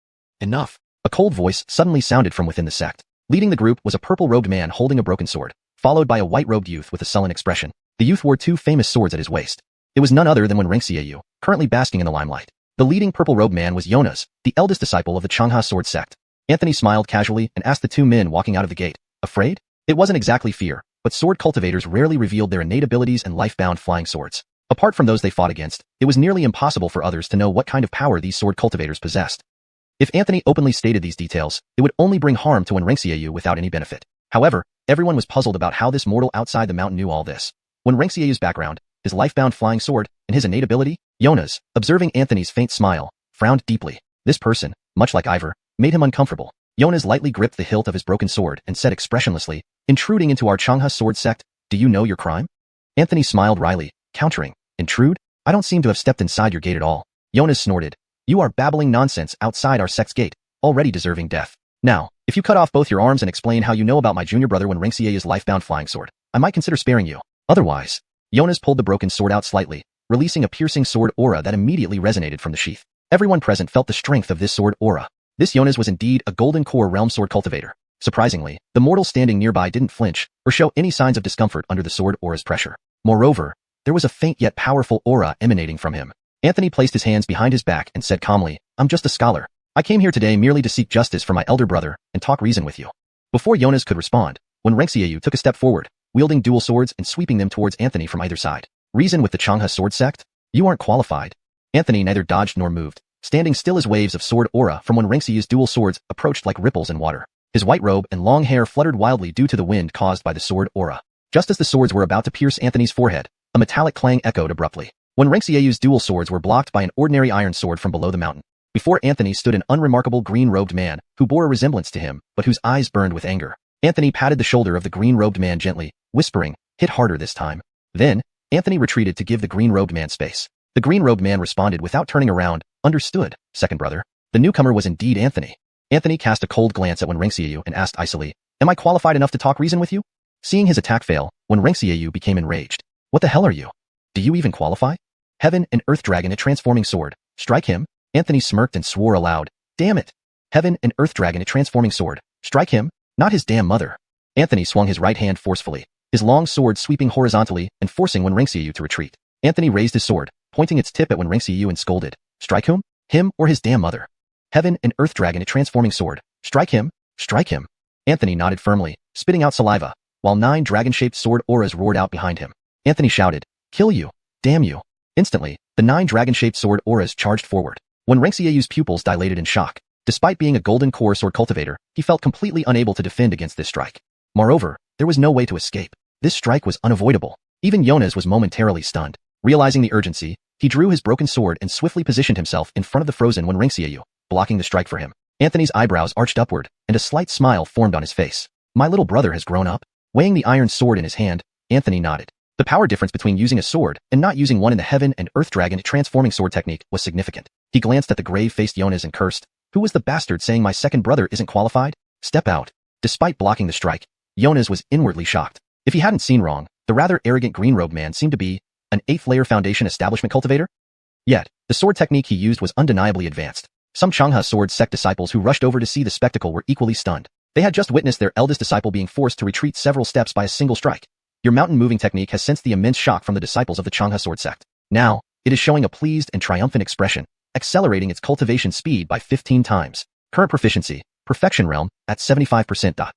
enough." A cold voice suddenly sounded from within the sect. Leading the group was a purple-robed man holding a broken sword, followed by a white-robed youth with a sullen expression. The youth wore 2 famous swords at his waist. It was none other than Wenrengxiayu, currently basking in the limelight. The leading purple-robed man was Jonas, the eldest disciple of the Changha sword sect. Anthony smiled casually and asked the 2 men walking out of the gate, "Afraid?" It wasn't exactly fear, but sword cultivators rarely revealed their innate abilities and life-bound flying swords. Apart from those they fought against, it was nearly impossible for others to know what kind of power these sword cultivators possessed. If Anthony openly stated these details, it would only bring harm to Wenrengxiayu without any benefit. However, everyone was puzzled about how this mortal outside the mountain knew all this. Wenrengxiayu's background, his life-bound flying sword, and his innate ability, Jonas, observing Anthony's faint smile, frowned deeply. This person, much like Ivor, made him uncomfortable. Jonas lightly gripped the hilt of his broken sword and said expressionlessly, "Intruding into our Changha sword sect, do you know your crime?" Anthony smiled wryly, countering, "Intrude? I don't seem to have stepped inside your gate at all." Jonas snorted, "You are babbling nonsense outside our sect's gate, already deserving death. Now, if you cut off both your arms and explain how you know about my junior brother Wenrengxiayu's life-bound flying sword, I might consider sparing you. Otherwise..." Jonas pulled the broken sword out slightly, releasing a piercing sword aura that immediately resonated from the sheath. Everyone present felt the strength of this sword aura. This Jonas was indeed a golden core realm sword cultivator. Surprisingly, the mortal standing nearby didn't flinch or show any signs of discomfort under the sword aura's pressure. Moreover, there was a faint yet powerful aura emanating from him. Anthony placed his hands behind his back and said calmly, "I'm just a scholar. I came here today merely to seek justice for my elder brother and talk reason with you." Before Jonas could respond, Wenrengxiayu took a step forward, wielding dual swords and sweeping them towards Anthony from either side. "Reason with the Changha sword sect? You aren't qualified." Anthony neither dodged nor moved, standing still as waves of sword aura from Wenrengxiayu's dual swords approached like ripples in water. His white robe and long hair fluttered wildly due to the wind caused by the sword aura. Just as the swords were about to pierce Anthony's forehead, a metallic clang echoed abruptly. Wenrengxiayu's dual swords were blocked by an ordinary iron sword from below the mountain. Before Anthony stood an unremarkable green-robed man who bore a resemblance to him, but whose eyes burned with anger. Anthony patted the shoulder of the green-robed man gently, whispering, "Hit harder this time." Then, Anthony retreated to give the green-robed man space. The green-robed man responded without turning around, "Understood, second brother." The newcomer was indeed Anthony. Anthony cast a cold glance at Wenrengxiayu and asked icily, "Am I qualified enough to talk reason with you?" Seeing his attack fail, Wenrengxiayu became enraged. "What the hell are you? Do you even qualify? Heaven and Earth Dragon, a transforming sword. Strike him." Anthony smirked and swore aloud, "Damn it. Heaven and Earth Dragon, a transforming sword. Strike him, not his damn mother." Anthony swung his right hand forcefully, his long sword sweeping horizontally and forcing Wenrengxiayu to retreat. Anthony raised his sword, pointing its tip at Wenrengxiayu and scolded, "Strike whom? Him or his damn mother? Heaven and Earth Dragon, a transforming sword. Strike him, strike him." Anthony nodded firmly, spitting out saliva, while 9 dragon-shaped sword auras roared out behind him. Anthony shouted, "Kill you, damn you." Instantly, the 9 dragon-shaped sword auras charged forward. Wenrengxiayu's pupils dilated in shock. Despite being a golden core sword cultivator, he felt completely unable to defend against this strike. Moreover, there was no way to escape. This strike was unavoidable. Even Jonas was momentarily stunned. Realizing the urgency, He drew his broken sword and swiftly positioned himself in front of the frozen one Ringxiayu, blocking the strike for him. Anthony's eyebrows arched upward, and a slight smile formed on his face. My little brother has grown up. Weighing the iron sword in his hand, Anthony nodded. The power difference between using a sword and not using one in the heaven and earth dragon transforming sword technique was significant. He glanced at the grave-faced Jonas and cursed. Who was the bastard saying my second brother isn't qualified? Step out. Despite blocking the strike, Jonas was inwardly shocked. If he hadn't seen wrong, the rather arrogant green-robed man seemed to be an 8th-layer foundation establishment cultivator? Yet, the sword technique he used was undeniably advanced. Some Changha sword sect disciples who rushed over to see the spectacle were equally stunned. They had just witnessed their eldest disciple being forced to retreat several steps by a single strike. Your mountain-moving technique has sensed the immense shock from the disciples of the Changha sword sect. Now, it is showing a pleased and triumphant expression, accelerating its cultivation speed by 15 times. Current proficiency, perfection realm, at 75%.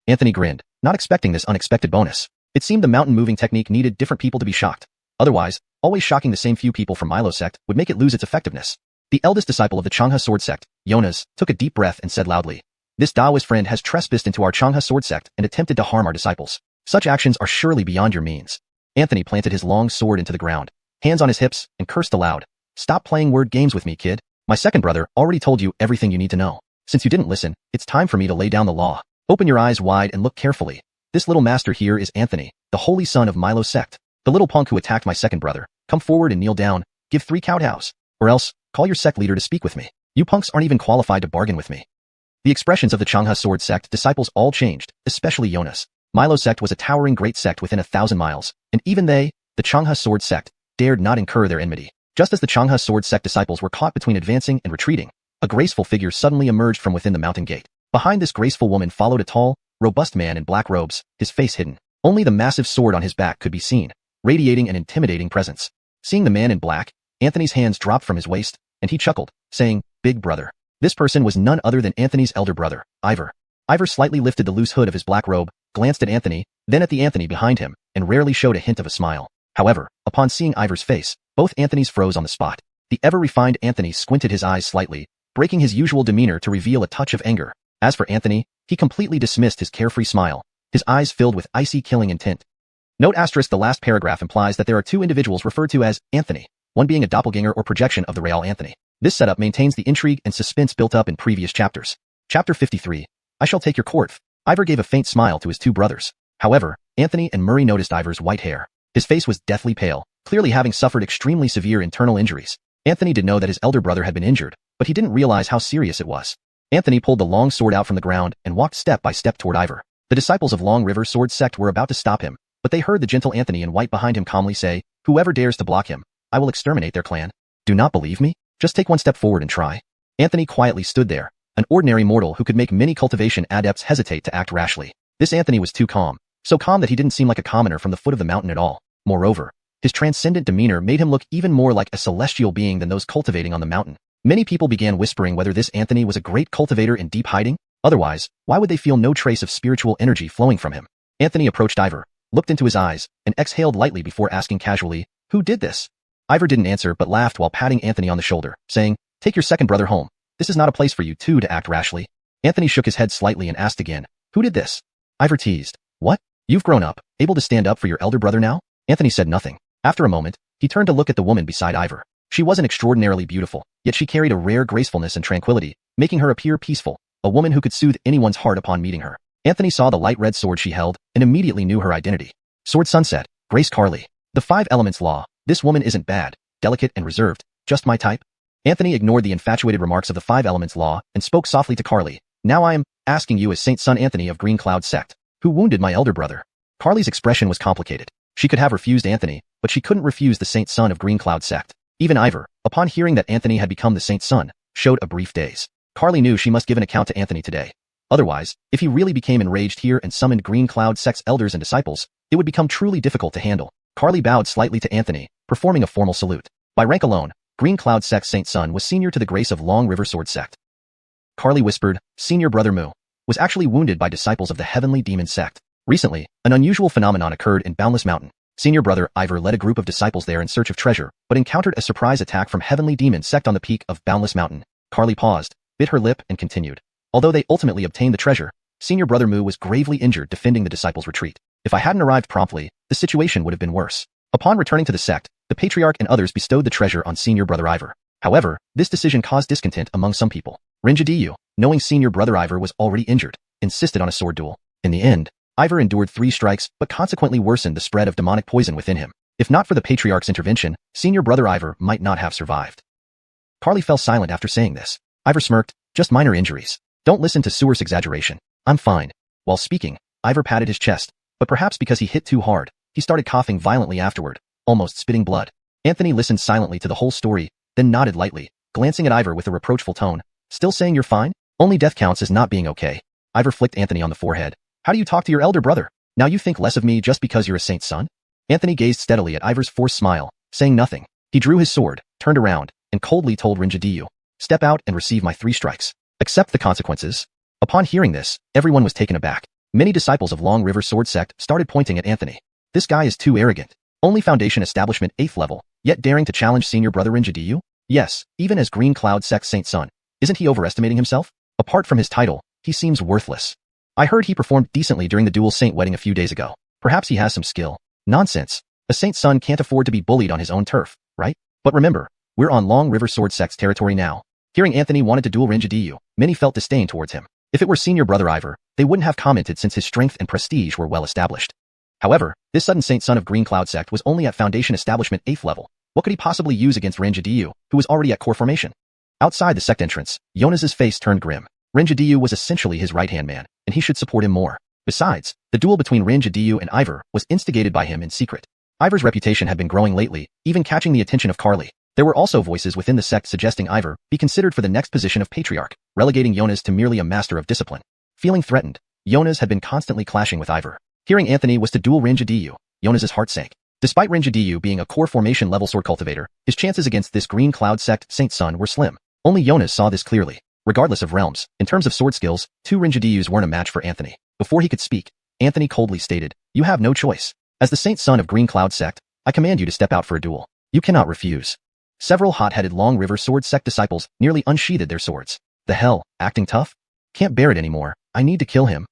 Anthony grinned, not expecting this unexpected bonus. It seemed the mountain-moving technique needed different people to be shocked. Otherwise, always shocking the same few people from Milo sect would make it lose its effectiveness. The eldest disciple of the Changha sword sect, Jonas, took a deep breath and said loudly, "This Taoist friend has trespassed into our Changha sword sect and attempted to harm our disciples. Such actions are surely beyond your means." Anthony planted his long sword into the ground, hands on his hips, and cursed aloud. "Stop playing word games with me, kid. My second brother already told you everything you need to know. Since you didn't listen, it's time for me to lay down the law. Open your eyes wide and look carefully. This little master here is Anthony, the holy son of Milo's sect. The little punk who attacked my second brother. Come forward and kneel down, give 3 kowtows, or else, call your sect leader to speak with me. You punks aren't even qualified to bargain with me." The expressions of the Changha sword sect disciples all changed, especially Jonas. Milo's sect was a towering great sect within 1,000 miles, and even they, the Changha sword sect, dared not incur their enmity. Just as the Changha sword sect disciples were caught between advancing and retreating, a graceful figure suddenly emerged from within the mountain gate. Behind this graceful woman followed a tall, robust man in black robes, his face hidden. Only the massive sword on his back could be seen, radiating an intimidating presence. Seeing the man in black, Anthony's hands dropped from his waist, and he chuckled, saying, "Big brother." This person was none other than Anthony's elder brother, Ivor. Ivor slightly lifted the loose hood of his black robe, glanced at Anthony, then at the Anthony behind him, and rarely showed a hint of a smile. However, upon seeing Ivor's face, both Anthonys froze on the spot. The ever-refined Anthony squinted his eyes slightly, breaking his usual demeanor to reveal a touch of anger. As for Anthony, he completely dismissed his carefree smile, his eyes filled with icy killing intent. Note asterisk: the last paragraph implies that there are 2 individuals referred to as Anthony, one being a doppelganger or projection of the real Anthony. This setup maintains the intrigue and suspense built up in previous chapters. Chapter 53. I shall take your court. Ivor gave a faint smile to his 2 brothers. However, Anthony and Murray noticed Ivor's white hair. His face was deathly pale, clearly having suffered extremely severe internal injuries. Anthony did know that his elder brother had been injured, but he didn't realize how serious it was. Anthony pulled the long sword out from the ground and walked step by step toward Ivor. The disciples of Long River Sword Sect were about to stop him, but they heard the gentle Anthony in white behind him calmly say, "Whoever dares to block him, I will exterminate their clan. Do not believe me? Just take one step forward and try." Anthony quietly stood there, an ordinary mortal who could make many cultivation adepts hesitate to act rashly. This Anthony was too calm, so calm that he didn't seem like a commoner from the foot of the mountain at all. Moreover, his transcendent demeanor made him look even more like a celestial being than those cultivating on the mountain. Many people began whispering whether this Anthony was a great cultivator in deep hiding. Otherwise, why would they feel no trace of spiritual energy flowing from him? Anthony approached Ivor, looked into his eyes, and exhaled lightly before asking casually, "Who did this?" Ivor didn't answer but laughed while patting Anthony on the shoulder, saying, "Take your second brother home. This is not a place for you two to act rashly." Anthony shook his head slightly and asked again, "Who did this?" Ivor teased, "What? You've grown up, able to stand up for your elder brother now?" Anthony said nothing. After a moment, he turned to look at the woman beside Ivor. She wasn't extraordinarily beautiful, yet she carried a rare gracefulness and tranquility, making her appear peaceful, a woman who could soothe anyone's heart upon meeting her. Anthony saw the light red sword she held, and immediately knew her identity. Sword Sunset, Grace Carly. The 5 Elements Law. This woman isn't bad, delicate and reserved, just my type. Anthony ignored the infatuated remarks of the 5 Elements Law and spoke softly to Carly. "Now I am asking you as Saint Son Anthony of Green Cloud Sect, who wounded my elder brother?" Carly's expression was complicated. She could have refused Anthony, but she couldn't refuse the Saint Son of Green Cloud Sect. Even Ivor, upon hearing that Anthony had become the Saint Son, showed a brief daze. Carly knew she must give an account to Anthony today. Otherwise, if he really became enraged here and summoned Green Cloud Sect's elders and disciples, it would become truly difficult to handle. Carly bowed slightly to Anthony, performing a formal salute. By rank alone, Green Cloud Sect's Saint Son was senior to the grace of Long River Sword Sect. Carly whispered, "Senior Brother Mu was actually wounded by disciples of the Heavenly Demon Sect. Recently, an unusual phenomenon occurred in Boundless Mountain. Senior Brother Ivor led a group of disciples there in search of treasure, but encountered a surprise attack from Heavenly Demon Sect on the peak of Boundless Mountain." Carly paused, bit her lip, and continued. "Although they ultimately obtained the treasure, Senior Brother Mu was gravely injured defending the disciples' retreat. If I hadn't arrived promptly, the situation would have been worse. Upon returning to the sect, the Patriarch and others bestowed the treasure on senior brother Ivor. However, this decision caused discontent among some people. Rinjadiyu, knowing senior brother Ivor was already injured, insisted on a sword duel. In the end, Ivor endured 3 strikes but consequently worsened the spread of demonic poison within him. If not for the Patriarch's intervention, senior brother Ivor might not have survived. Carly fell silent after saying this. Ivor smirked, just minor injuries. Don't listen to Sewer's exaggeration. I'm fine. While speaking, Ivor patted his chest, but perhaps because he hit too hard, he started coughing violently afterward, almost spitting blood. Anthony listened silently to the whole story, then nodded lightly, glancing at Ivor with a reproachful tone. Still saying you're fine? Only death counts as not being okay. Ivor flicked Anthony on the forehead. How do you talk to your elder brother? Now you think less of me just because you're a saint's son? Anthony gazed steadily at Ivor's forced smile, saying nothing. He drew his sword, turned around, and coldly told Rinjadiyu, step out and receive my 3 strikes. Accept the consequences. Upon hearing this, everyone was taken aback. Many disciples of Long River Sword Sect started pointing at Anthony. This guy is too arrogant. Only Foundation Establishment 8th level, yet daring to challenge senior brother Rinjadiyu? Yes, even as Green Cloud Sect's saint son. Isn't he overestimating himself? Apart from his title, he seems worthless. I heard he performed decently during the dual saint wedding a few days ago. Perhaps he has some skill. Nonsense. A saint's son can't afford to be bullied on his own turf, right? But remember, we're on Long River Sword Sect's territory now. Hearing Anthony wanted to duel Rinjadiyu, many felt disdain towards him. If it were senior brother Ivor, they wouldn't have commented since his strength and prestige were well established. However, this sudden saint son of Green Cloud Sect was only at Foundation Establishment 8th level. What could he possibly use against Rinjadiyu, who was already at core formation? Outside the sect entrance, Jonas's face turned grim. Rinjadiyu was essentially his right-hand man, and he should support him more. Besides, the duel between Rinjadiyu and Ivor was instigated by him in secret. Ivor's reputation had been growing lately, even catching the attention of Carly. There were also voices within the sect suggesting Ivor be considered for the next position of Patriarch, relegating Jonas to merely a master of discipline. Feeling threatened, Jonas had been constantly clashing with Ivor. Hearing Anthony was to duel Rinjadiyu, Jonas's heart sank. Despite Rinjadiyu being a core formation level sword cultivator, his chances against this Green Cloud Sect saint son were slim. Only Jonas saw this clearly. Regardless of realms, in terms of sword skills, 2 Rinjadiyus weren't a match for Anthony. Before he could speak, Anthony coldly stated, you have no choice. As the saint son of Green Cloud Sect, I command you to step out for a duel. You cannot refuse. Several hot-headed Long River Sword Sect disciples nearly unsheathed their swords. The hell, acting tough? Can't bear it anymore. I need to kill him.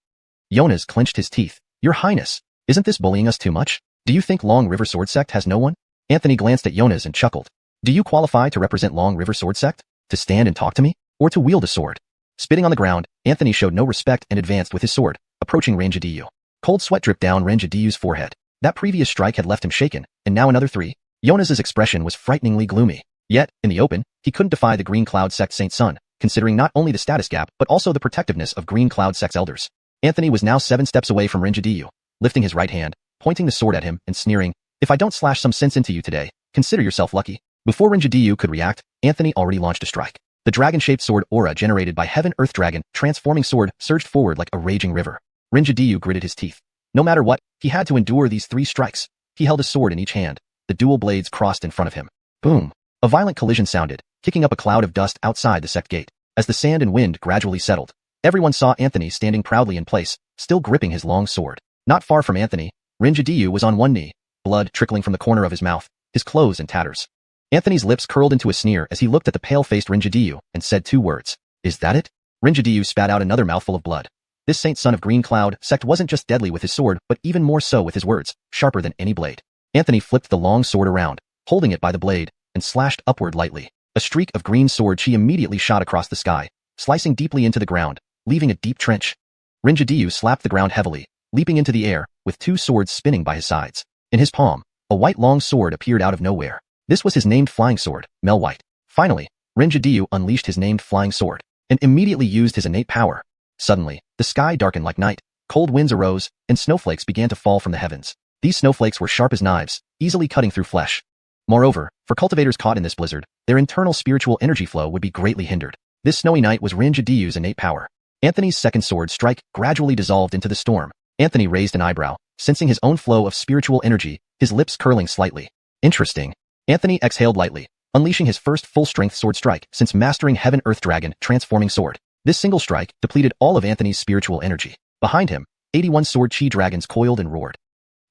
Jonas clenched his teeth. Your Highness, isn't this bullying us too much? Do you think Long River Sword Sect has no one? Anthony glanced at Jonas and chuckled. Do you qualify to represent Long River Sword Sect? To stand and talk to me? Or to wield a sword? Spitting on the ground, Anthony showed no respect and advanced with his sword, approaching Rinjadiyu. Cold sweat dripped down Rinjadiyu's forehead. That previous strike had left him shaken, and now another 3. Jonas's expression was frighteningly gloomy. Yet, in the open, he couldn't defy the Green Cloud Sect saint son, considering not only the status gap but also the protectiveness of Green Cloud Sect's elders. Anthony was now 7 steps away from Rinjadiyu, lifting his right hand, pointing the sword at him and sneering, if I don't slash some sense into you today, consider yourself lucky. Before Rinjadiyu could react, Anthony already launched a strike. The dragon-shaped sword aura generated by Heaven Earth Dragon transforming sword surged forward like a raging river. Rinjadiyu gritted his teeth. No matter what, he had to endure these 3 strikes. He held a sword in each hand. The dual blades crossed in front of him. Boom. A violent collision sounded, kicking up a cloud of dust outside the sect gate. As the sand and wind gradually settled, everyone saw Anthony standing proudly in place, still gripping his long sword. Not far from Anthony, Rinjadiyu was on one knee, blood trickling from the corner of his mouth, his clothes in tatters. Anthony's lips curled into a sneer as he looked at the pale-faced Rinjadiyu and said 2 words. Is that it? Rinjadiyu spat out another mouthful of blood. This saint son of Green Cloud Sect wasn't just deadly with his sword, but even more so with his words, sharper than any blade. Anthony flipped the long sword around, holding it by the blade, and slashed upward lightly. A streak of green sword chi immediately shot across the sky, slicing deeply into the ground, leaving a deep trench. Rinjadiyu slapped the ground heavily, leaping into the air, with 2 swords spinning by his sides. In his palm, a white long sword appeared out of nowhere. This was his named flying sword, Melwhite. Finally, Rinjadiyu unleashed his named flying sword, and immediately used his innate power. Suddenly, the sky darkened like night, cold winds arose, and snowflakes began to fall from the heavens. These snowflakes were sharp as knives, easily cutting through flesh. Moreover, for cultivators caught in this blizzard, their internal spiritual energy flow would be greatly hindered. This snowy night was Rinjadiyu's innate power. Anthony's second sword strike gradually dissolved into the storm. Anthony raised an eyebrow, sensing his own flow of spiritual energy, his lips curling slightly. Interesting. Anthony exhaled lightly, unleashing his first full-strength sword strike since mastering Heaven Earth Dragon transforming sword. This single strike depleted all of Anthony's spiritual energy. Behind him, 81 sword chi dragons coiled and roared.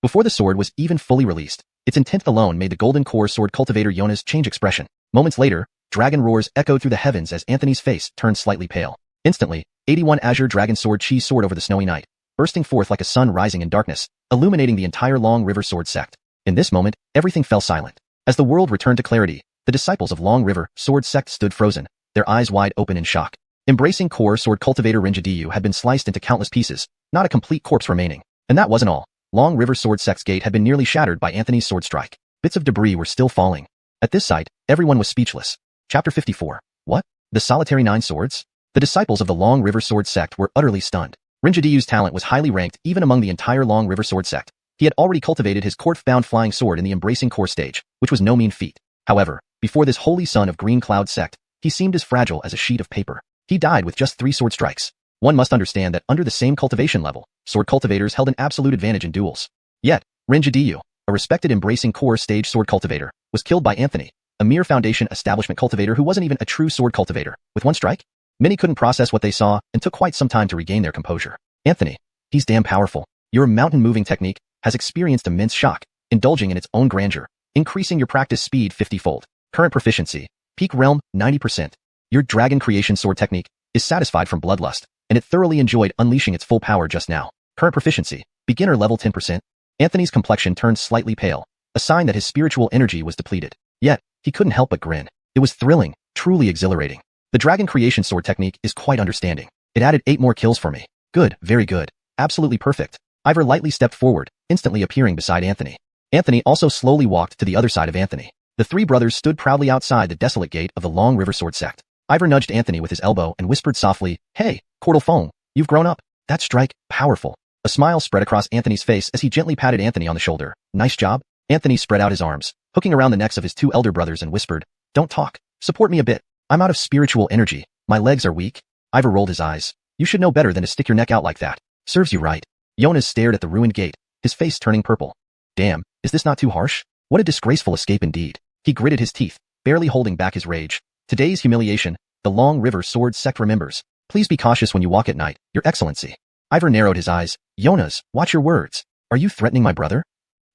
Before the sword was even fully released, its intent alone made the golden core sword cultivator Jonas change expression. Moments later, dragon roars echoed through the heavens as Anthony's face turned slightly pale. Instantly, 81 azure dragon sword chi soared over the snowy night, bursting forth like a sun rising in darkness, illuminating the entire Long River Sword Sect. In this moment, everything fell silent. As the world returned to clarity, the disciples of Long River Sword Sect stood frozen, their eyes wide open in shock. Embracing core sword cultivator Rinjadiyu had been sliced into countless pieces, not a complete corpse remaining. And that wasn't all. Long River Sword Sect's gate had been nearly shattered by Anthony's sword strike. Bits of debris were still falling. At this sight, everyone was speechless. Chapter 54. What? The solitary 9 swords? The disciples of the Long River Sword Sect were utterly stunned. Rinjadiyu's talent was highly ranked even among the entire Long River Sword Sect. He had already cultivated his court-bound flying sword in the embracing core stage, which was no mean feat. However, before this holy son of Green Cloud Sect, he seemed as fragile as a sheet of paper. He died with just 3 sword strikes. One must understand that under the same cultivation level, sword cultivators held an absolute advantage in duels. Yet, Rinjadiyu, a respected embracing core stage sword cultivator, was killed by Anthony, a mere foundation establishment cultivator who wasn't even a true sword cultivator, with 1 strike? Many couldn't process what they saw and took quite some time to regain their composure. Anthony, he's damn powerful. Your mountain-moving technique has experienced immense shock, indulging in its own grandeur, increasing your practice speed 50-fold. Current proficiency, peak realm 90%. Your dragon creation sword technique is satisfied from bloodlust, and it thoroughly enjoyed unleashing its full power just now. Current proficiency, beginner level 10%. Anthony's complexion turned slightly pale, a sign that his spiritual energy was depleted. Yet, he couldn't help but grin. It was thrilling, truly exhilarating. The dragon creation sword technique is quite understanding. It added 8 more kills for me. Good, very good. Absolutely perfect. Ivor lightly stepped forward, instantly appearing beside Anthony. Anthony also slowly walked to the other side of Anthony. The 3 brothers stood proudly outside the desolate gate of the Long River Sword Sect. Ivor nudged Anthony with his elbow and whispered softly, "Hey, Cordal Foam, you've grown up. That strike, powerful." A smile spread across Anthony's face as he gently patted Anthony on the shoulder. "Nice job." Anthony spread out his arms, hooking around the necks of his 2 elder brothers and whispered, "Don't talk. Support me a bit. I'm out of spiritual energy. My legs are weak." Ivor rolled his eyes. "You should know better than to stick your neck out like that. Serves you right." Jonas stared at the ruined gate, his face turning purple. Damn, is this not too harsh? What a disgraceful escape indeed. He gritted his teeth, barely holding back his rage. Today's humiliation, the Long River Sword Sect remembers. Please be cautious when you walk at night, Your Excellency. Ivor narrowed his eyes. Jonas, watch your words. Are you threatening my brother?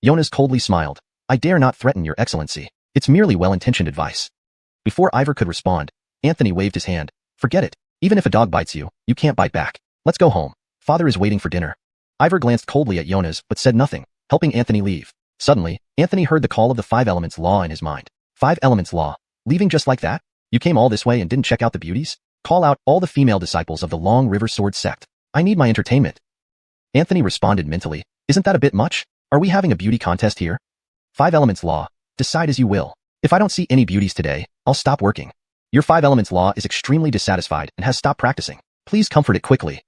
Jonas coldly smiled. I dare not threaten Your Excellency. It's merely well-intentioned advice. Before Ivor could respond, Anthony waved his hand. Forget it. Even if a dog bites you, you can't bite back. Let's go home. Father is waiting for dinner. Ivor glanced coldly at Jonas but said nothing, helping Anthony leave. Suddenly, Anthony heard the call of the 5 Elements Law in his mind. 5 Elements Law? Leaving just like that? You came all this way and didn't check out the beauties? Call out all the female disciples of the Long River Sword Sect. I need my entertainment. Anthony responded mentally. Isn't that a bit much? Are we having a beauty contest here? 5 Elements Law. Decide as you will. If I don't see any beauties today, I'll stop working. Your 5 Elements Law is extremely dissatisfied and has stopped practicing. Please comfort it quickly.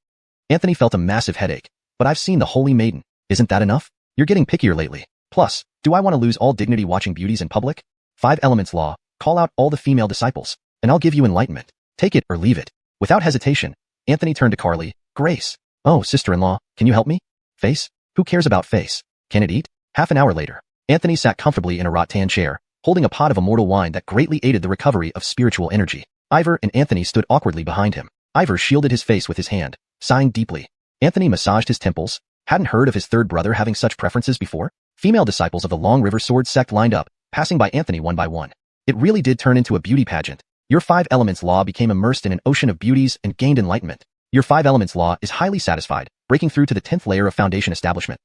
Anthony felt a massive headache. But I've seen the Holy Maiden. Isn't that enough? You're getting pickier lately. Plus, do I want to lose all dignity watching beauties in public? 5 Elements Law. Call out all the female disciples, and I'll give you enlightenment. Take it or leave it. Without hesitation, Anthony turned to Carly. Grace. Oh, sister-in-law, can you help me? Face? Who cares about face? Can it eat? Half an hour later, Anthony sat comfortably in a rattan chair, holding a pot of immortal wine that greatly aided the recovery of spiritual energy. Ivor and Anthony stood awkwardly behind him. Ivor shielded his face with his hand, sighing deeply. Anthony massaged his temples. Hadn't heard of his third brother having such preferences before. Female disciples of the Long River Sword Sect lined up, passing by Anthony one by one. It really did turn into a beauty pageant. Your 5 Elements Law became immersed in an ocean of beauties and gained enlightenment. Your 5 Elements Law is highly satisfied, breaking through to the 10th layer of foundation establishment.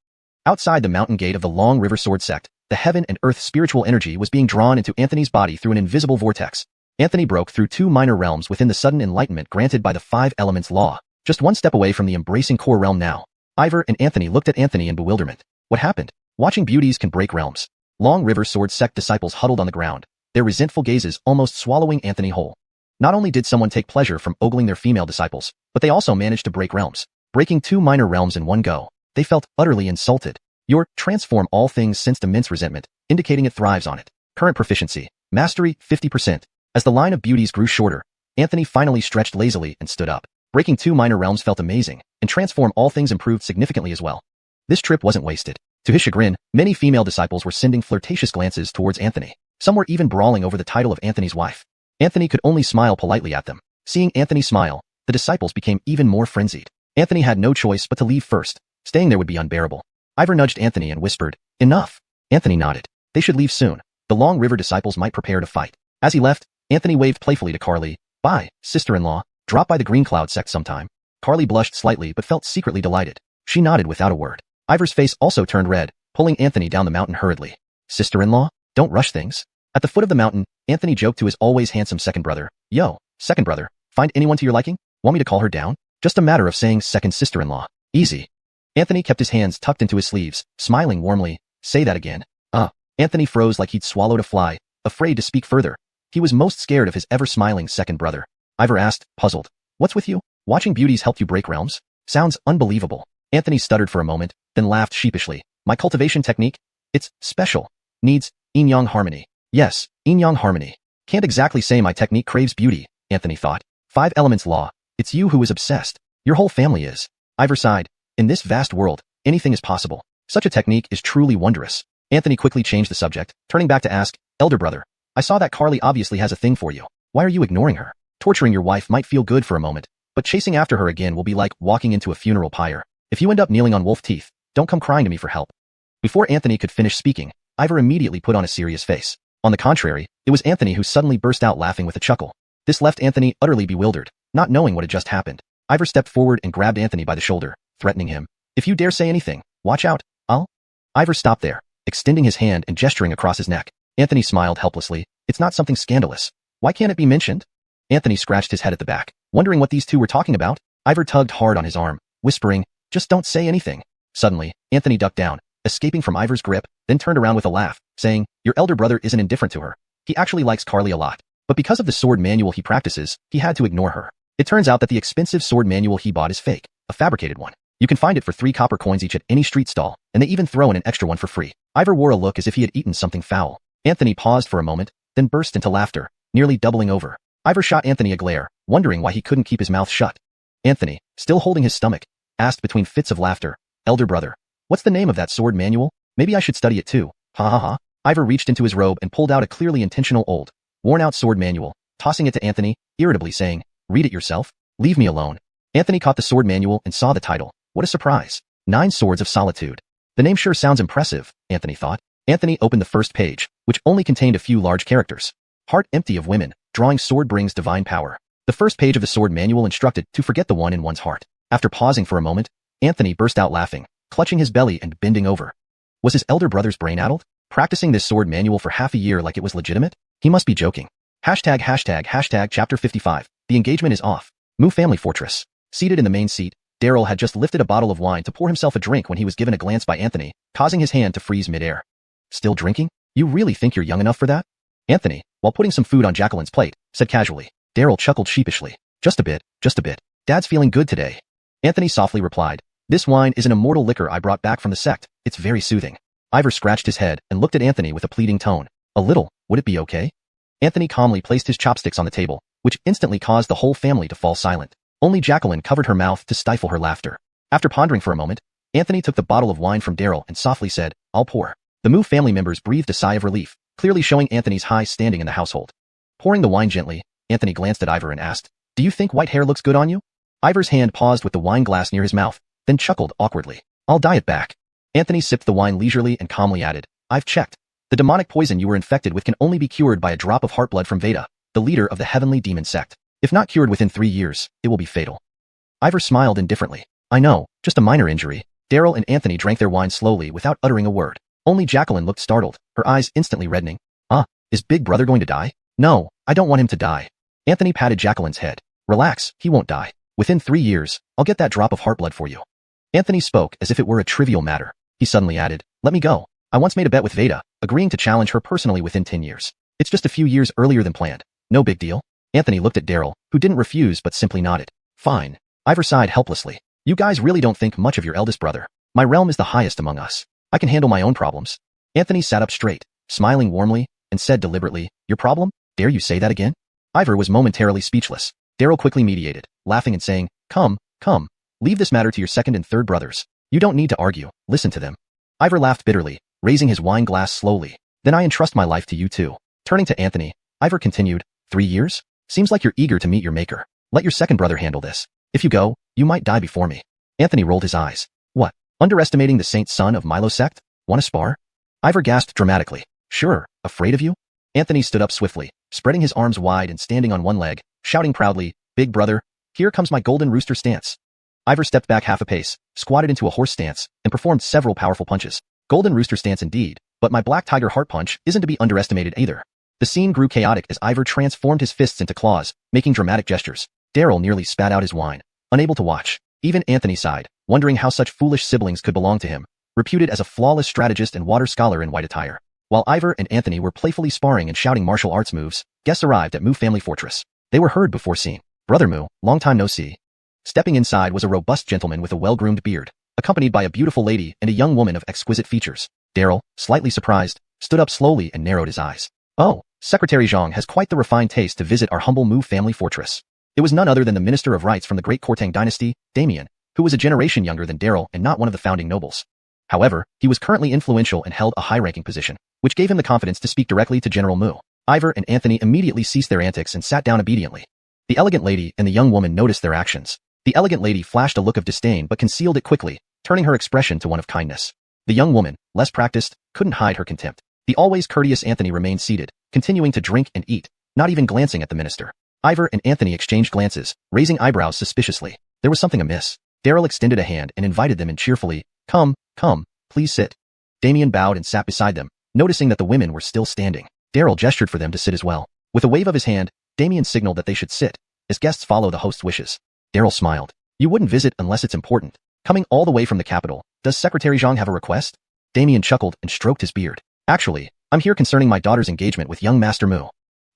Outside the mountain gate of the Long River Sword Sect, the heaven and earth spiritual energy was being drawn into Anthony's body through an invisible vortex. Anthony broke through 2 minor realms within the sudden enlightenment granted by the 5 Elements Law, just 1 step away from the embracing core realm now. Ivor and Anthony looked at Anthony in bewilderment. What happened? Watching beauties can break realms. Long River Sword Sect disciples huddled on the ground, their resentful gazes almost swallowing Anthony whole. Not only did someone take pleasure from ogling their female disciples, but they also managed to break realms. Breaking 2 minor realms in one go, they felt utterly insulted. Your transform all things sensed immense resentment, indicating it thrives on it. Current proficiency, mastery 50%. As the line of beauties grew shorter, Anthony finally stretched lazily and stood up. Breaking 2 minor realms felt amazing, and transform all things improved significantly as well. This trip wasn't wasted. To his chagrin, many female disciples were sending flirtatious glances towards Anthony. Some were even brawling over the title of Anthony's wife. Anthony could only smile politely at them. Seeing Anthony smile, the disciples became even more frenzied. Anthony had no choice but to leave first. Staying there would be unbearable. Ivor nudged Anthony and whispered, Enough. Anthony nodded. They should leave soon. The Long River disciples might prepare to fight. As he left, Anthony waved playfully to Carly. Bye, sister-in-law. Drop by the Green Cloud Sect sometime. Carly blushed slightly but felt secretly delighted. She nodded without a word. Ivor's face also turned red, pulling Anthony down the mountain hurriedly. Sister-in-law, don't rush things. At the foot of the mountain, Anthony joked to his always handsome second brother. Yo, second brother, find anyone to your liking? Want me to call her down? Just a matter of saying second sister-in-law. Easy. Anthony kept his hands tucked into his sleeves, smiling warmly. Say that again. Anthony froze like he'd swallowed a fly, afraid to speak further. He was most scared of his ever-smiling second brother. Ivor asked, puzzled. What's with you? Watching beauties help you break realms? Sounds unbelievable. Anthony stuttered for a moment, then laughed sheepishly. My cultivation technique? It's special. Needs yin-yang harmony. Yes, yin-yang harmony. Can't exactly say my technique craves beauty, Anthony thought. 5 elements law. It's you who is obsessed. Your whole family is. Ivor sighed. In this vast world, anything is possible. Such a technique is truly wondrous. Anthony quickly changed the subject, turning back to ask, elder brother, I saw that Carly obviously has a thing for you. Why are you ignoring her? Torturing your wife might feel good for a moment, but chasing after her again will be like walking into a funeral pyre. If you end up kneeling on wolf teeth, don't come crying to me for help. Before Anthony could finish speaking, Ivor immediately put on a serious face. On the contrary, it was Anthony who suddenly burst out laughing with a chuckle. This left Anthony utterly bewildered, not knowing what had just happened. Ivor stepped forward and grabbed Anthony by the shoulder, threatening him. If you dare say anything, watch out, Ivor stopped there, extending his hand and gesturing across his neck. Anthony smiled helplessly. It's not something scandalous. Why can't it be mentioned? Anthony scratched his head at the back, wondering what these two were talking about. Ivor tugged hard on his arm, whispering, just don't say anything. Suddenly, Anthony ducked down, escaping from Ivor's grip, then turned around with a laugh, saying, your elder brother isn't indifferent to her. He actually likes Carly a lot. But because of the sword manual he practices, he had to ignore her. It turns out that the expensive sword manual he bought is fake, a fabricated one. You can find it for 3 copper coins each at any street stall, and they even throw in an extra one for free. Ivor wore a look as if he had eaten something foul. Anthony paused for a moment, then burst into laughter, nearly doubling over. Ivor shot Anthony a glare, wondering why he couldn't keep his mouth shut. Anthony, still holding his stomach, asked between fits of laughter, elder brother, what's the name of that sword manual? Maybe I should study it too. Ha ha ha. Ivor reached into his robe and pulled out a clearly intentional old, worn-out sword manual, tossing it to Anthony, irritably saying, read it yourself? Leave me alone. Anthony caught the sword manual and saw the title. What a surprise. 9 Swords of Solitude. The name sure sounds impressive, Anthony thought. Anthony opened the first page, which only contained a few large characters. Heart empty of women, drawing sword brings divine power. The first page of the sword manual instructed to forget the one in one's heart. After pausing for a moment, Anthony burst out laughing, clutching his belly and bending over. Was his elder brother's brain addled? Practicing this sword manual for half a year like it was legitimate? He must be joking. Hashtag chapter 55. The engagement is off. Moo Family Fortress. Seated in the main seat, Daryl had just lifted a bottle of wine to pour himself a drink when he was given a glance by Anthony, causing his hand to freeze midair. Still drinking? You really think you're young enough for that? Anthony, while putting some food on Jacqueline's plate, said casually. Daryl chuckled sheepishly. Just a bit. Dad's feeling good today. Anthony softly replied. This wine is an immortal liquor I brought back from the sect. It's very soothing. Ivor scratched his head and looked at Anthony with a pleading tone. A little, would it be okay? Anthony calmly placed his chopsticks on the table, which instantly caused the whole family to fall silent. Only Jacqueline covered her mouth to stifle her laughter. After pondering for a moment, Anthony took the bottle of wine from Daryl and softly said, I'll pour. The Moo family members breathed a sigh of relief, clearly showing Anthony's high standing in the household. Pouring the wine gently, Anthony glanced at Ivor and asked, Do you think white hair looks good on you? Ivor's hand paused with the wine glass near his mouth, then chuckled awkwardly. I'll dye it back. Anthony sipped the wine leisurely and calmly added, I've checked. The demonic poison you were infected with can only be cured by a drop of heart blood from Veda, the leader of the heavenly demon sect. If not cured within 3 years, it will be fatal. Ivor smiled indifferently. I know, just a minor injury. Daryl and Anthony drank their wine slowly without uttering a word. Only Jacqueline looked startled, her eyes instantly reddening. Is Big Brother going to die? No, I don't want him to die. Anthony patted Jacqueline's head. Relax, he won't die. Within 3 years, I'll get that drop of heart blood for you. Anthony spoke as if it were a trivial matter. He suddenly added, Let me go. I once made a bet with Veda, agreeing to challenge her personally within 10 years. It's just a few years earlier than planned. No big deal. Anthony looked at Daryl, who didn't refuse but simply nodded. Fine. Ivor sighed helplessly. You guys really don't think much of your eldest brother. My realm is the highest among us. I can handle my own problems. Anthony sat up straight, smiling warmly, and said deliberately, Your problem? Dare you say that again? Ivor was momentarily speechless. Daryl quickly mediated, laughing and saying, Come, leave this matter to your second and third brothers. You don't need to argue, listen to them. Ivor laughed bitterly, raising his wine glass slowly. Then I entrust my life to you too. Turning to Anthony, Ivor continued, 3 years? Seems like you're eager to meet your maker. Let your second brother handle this. If you go, you might die before me. Anthony rolled his eyes. What? Underestimating the saint son of Milo sect? Want to spar? Ivor gasped dramatically. Sure, afraid of you? Anthony stood up swiftly, spreading his arms wide and standing on one leg, shouting proudly, Big brother, here comes my golden rooster stance. Ivor stepped back half a pace, squatted into a horse stance, and performed several powerful punches. Golden rooster stance indeed, but my black tiger heart punch isn't to be underestimated either. The scene grew chaotic as Ivor transformed his fists into claws, making dramatic gestures. Daryl nearly spat out his wine, unable to watch. Even Anthony sighed, wondering how such foolish siblings could belong to him, reputed as a flawless strategist and water scholar in white attire. While Ivor and Anthony were playfully sparring and shouting martial arts moves, guests arrived at Moo family fortress. They were heard before seen. Brother Moo, long time no see. Stepping inside was a robust gentleman with a well-groomed beard, accompanied by a beautiful lady and a young woman of exquisite features. Daryl, slightly surprised, stood up slowly and narrowed his eyes. Oh, Secretary Zhang has quite the refined taste to visit our humble Moo family fortress. It was none other than the Minister of Rights from the Great Kortang dynasty, Damien, who was a generation younger than Daryl and not one of the founding nobles. However, he was currently influential and held a high-ranking position, which gave him the confidence to speak directly to General Moo. Ivor and Anthony immediately ceased their antics and sat down obediently. The elegant lady and the young woman noticed their actions. The elegant lady flashed a look of disdain but concealed it quickly, turning her expression to one of kindness. The young woman, less practiced, couldn't hide her contempt. The always courteous Anthony remained seated, continuing to drink and eat, not even glancing at the minister. Ivor and Anthony exchanged glances, raising eyebrows suspiciously. There was something amiss. Daryl extended a hand and invited them in cheerfully. Come, please sit. Damien bowed and sat beside them, noticing that the women were still standing. Daryl gestured for them to sit as well. With a wave of his hand, Damien signaled that they should sit, as guests follow the host's wishes. Daryl smiled. You wouldn't visit unless it's important. Coming all the way from the capital, does Secretary Zhang have a request? Damien chuckled and stroked his beard. Actually, I'm here concerning my daughter's engagement with young Master Moo.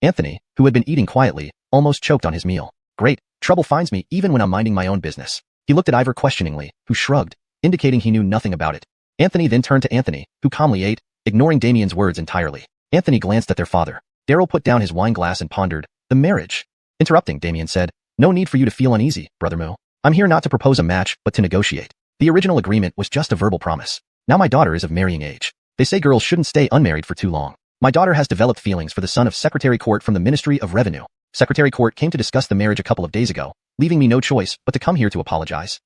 Anthony, who had been eating quietly, almost choked on his meal. Great, trouble finds me even when I'm minding my own business. He looked at Ivor questioningly, who shrugged, indicating he knew nothing about it. Anthony then turned to Anthony, who calmly ate, ignoring Damien's words entirely. Anthony glanced at their father. Daryl put down his wine glass and pondered. The marriage. Interrupting, Damien said, no need for you to feel uneasy, Brother Moo. I'm here not to propose a match, but to negotiate. The original agreement was just a verbal promise. Now my daughter is of marrying age. They say girls shouldn't stay unmarried for too long. My daughter has developed feelings for the son of Secretary Court from the Ministry of Revenue. Secretary Court came to discuss the marriage a couple of days ago, leaving me no choice but to come here to apologize.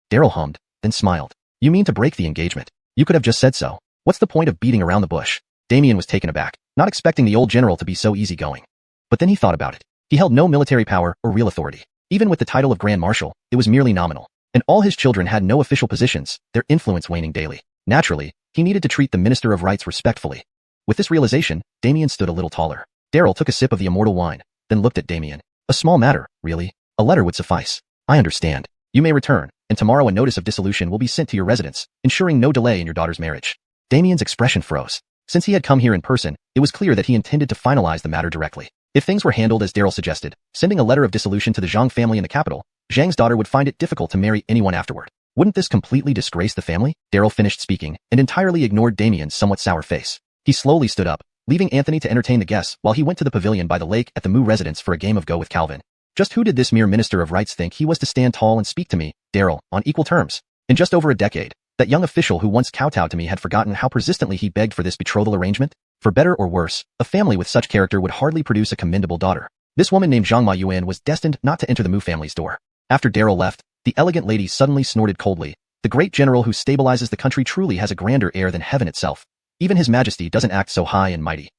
Daryl hummed, then smiled. You mean to break the engagement? You could have just said so. What's the point of beating around the bush? Damien was taken aback, not expecting the old general to be so easygoing. But then he thought about it. He held no military power or real authority. Even with the title of Grand Marshal, it was merely nominal. And all his children had no official positions, their influence waning daily. Naturally, he needed to treat the Minister of Rights respectfully. With this realization, Damien stood a little taller. Daryl took a sip of the immortal wine, then looked at Damien. A small matter, really. A letter would suffice. I understand. You may return, and tomorrow a notice of dissolution will be sent to your residence, ensuring no delay in your daughter's marriage. Damien's expression froze. Since he had come here in person, it was clear that he intended to finalize the matter directly. If things were handled as Daryl suggested, sending a letter of dissolution to the Zhang family in the capital, Zhang's daughter would find it difficult to marry anyone afterward. Wouldn't this completely disgrace the family? Daryl finished speaking and entirely ignored Damien's somewhat sour face. He slowly stood up, leaving Anthony to entertain the guests while he went to the pavilion by the lake at the Moo residence for a game of Go with Calvin. Just who did this mere Minister of Rights think he was to stand tall and speak to me, Daryl, on equal terms? In just over a decade, that young official who once kowtowed to me had forgotten how persistently he begged for this betrothal arrangement? For better or worse, a family with such character would hardly produce a commendable daughter. This woman named Zhang Ma Yuan was destined not to enter the Moo family's door. After Daryl left, the elegant lady suddenly snorted coldly. The great general who stabilizes the country truly has a grander air than heaven itself. Even his majesty doesn't act so high and mighty.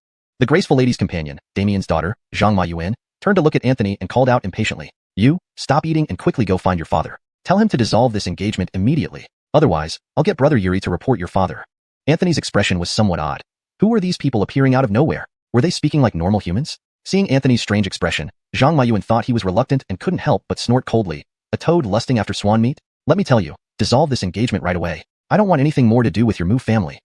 The graceful lady's companion, Damien's daughter, Zhang Ma Yuan, turned to look at Anthony and called out impatiently. You, stop eating and quickly go find your father. Tell him to dissolve this engagement immediately. Otherwise, I'll get Brother Yuri to report your father. Anthony's expression was somewhat odd. Who were these people appearing out of nowhere? Were they speaking like normal humans? Seeing Anthony's strange expression, Zhang Ma Yuan thought he was reluctant and couldn't help but snort coldly. A toad lusting after swan meat? Let me tell you, dissolve this engagement right away. I don't want anything more to do with your Moo family.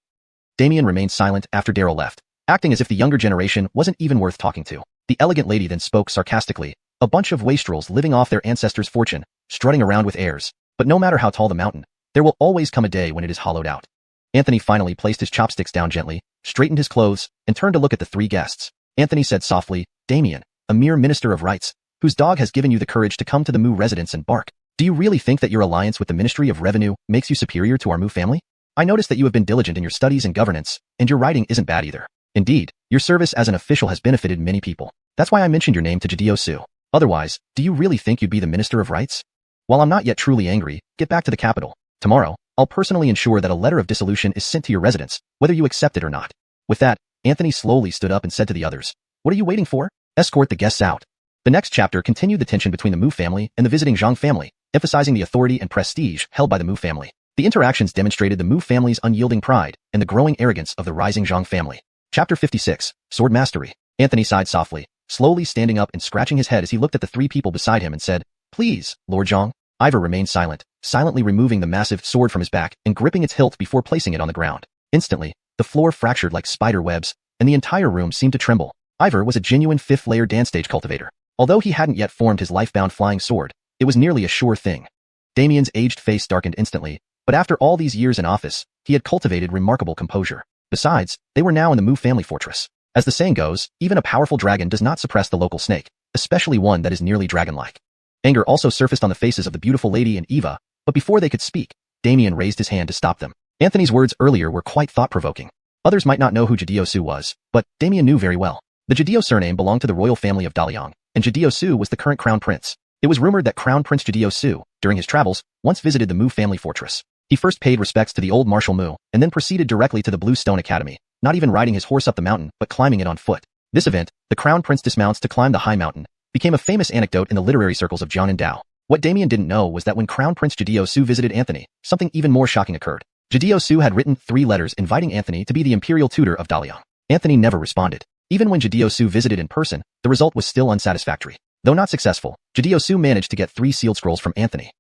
Damien remained silent after Daryl left, acting as if the younger generation wasn't even worth talking to. The elegant lady then spoke sarcastically. A bunch of wastrels living off their ancestors' fortune, strutting around with heirs. But no matter how tall the mountain, there will always come a day when it is hollowed out. Anthony finally placed his chopsticks down gently, straightened his clothes, and turned to look at the three guests. Anthony said softly, Damien, a mere Minister of Rights, whose dog has given you the courage to come to the Moo residence and bark. Do you really think that your alliance with the Ministry of Revenue makes you superior to our Moo family? I notice that you have been diligent in your studies and governance, and your writing isn't bad either. Indeed, your service as an official has benefited many people. That's why I mentioned your name to Jideo Su. Otherwise, do you really think you'd be the Minister of Rights? While I'm not yet truly angry, get back to the capital. Tomorrow, I'll personally ensure that a letter of dissolution is sent to your residence, whether you accept it or not. With that, Anthony slowly stood up and said to the others, What are you waiting for? Escort the guests out. The next chapter continued the tension between the Moo family and the visiting Zhang family, emphasizing the authority and prestige held by the Moo family. The interactions demonstrated the Moo family's unyielding pride and the growing arrogance of the rising Zhang family. Chapter 56, Sword Mastery. Anthony sighed softly, slowly standing up and scratching his head as he looked at the three people beside him and said, "Please, Lord Zhang." Ivor remained silent, silently removing the massive sword from his back and gripping its hilt before placing it on the ground. Instantly, the floor fractured like spider webs, and the entire room seemed to tremble. Ivor was a genuine fifth-layer dance-stage cultivator. Although he hadn't yet formed his life-bound flying sword, it was nearly a sure thing. Damien's aged face darkened instantly, but after all these years in office, he had cultivated remarkable composure. Besides, they were now in the Mu family fortress. As the saying goes, even a powerful dragon does not suppress the local snake, especially one that is nearly dragon-like. Anger also surfaced on the faces of the beautiful lady and Eva, but before they could speak, Damien raised his hand to stop them. Anthony's words earlier were quite thought-provoking. Others might not know who Jadeo Su was, but Damien knew very well. The Jadeo surname belonged to the royal family of Daliang, and Jadeo Su was the current crown prince. It was rumored that Crown Prince Jadeo Su, during his travels, once visited the Mu family fortress. He first paid respects to the old Marshal Mu, and then proceeded directly to the Blue Stone Academy, not even riding his horse up the mountain, but climbing it on foot. This event, the Crown Prince dismounts to climb the high mountain, became a famous anecdote in the literary circles of Jian and Dao. What Damien didn't know was that when Crown Prince Jadeo Su visited Anthony, something even more shocking occurred. Jadeo Su had written 3 letters inviting Anthony to be the imperial tutor of Daliang. Anthony never responded. Even when Jadeo Su visited in person, the result was still unsatisfactory. Though not successful, Jadeo Su managed to get 3 sealed scrolls from Anthony.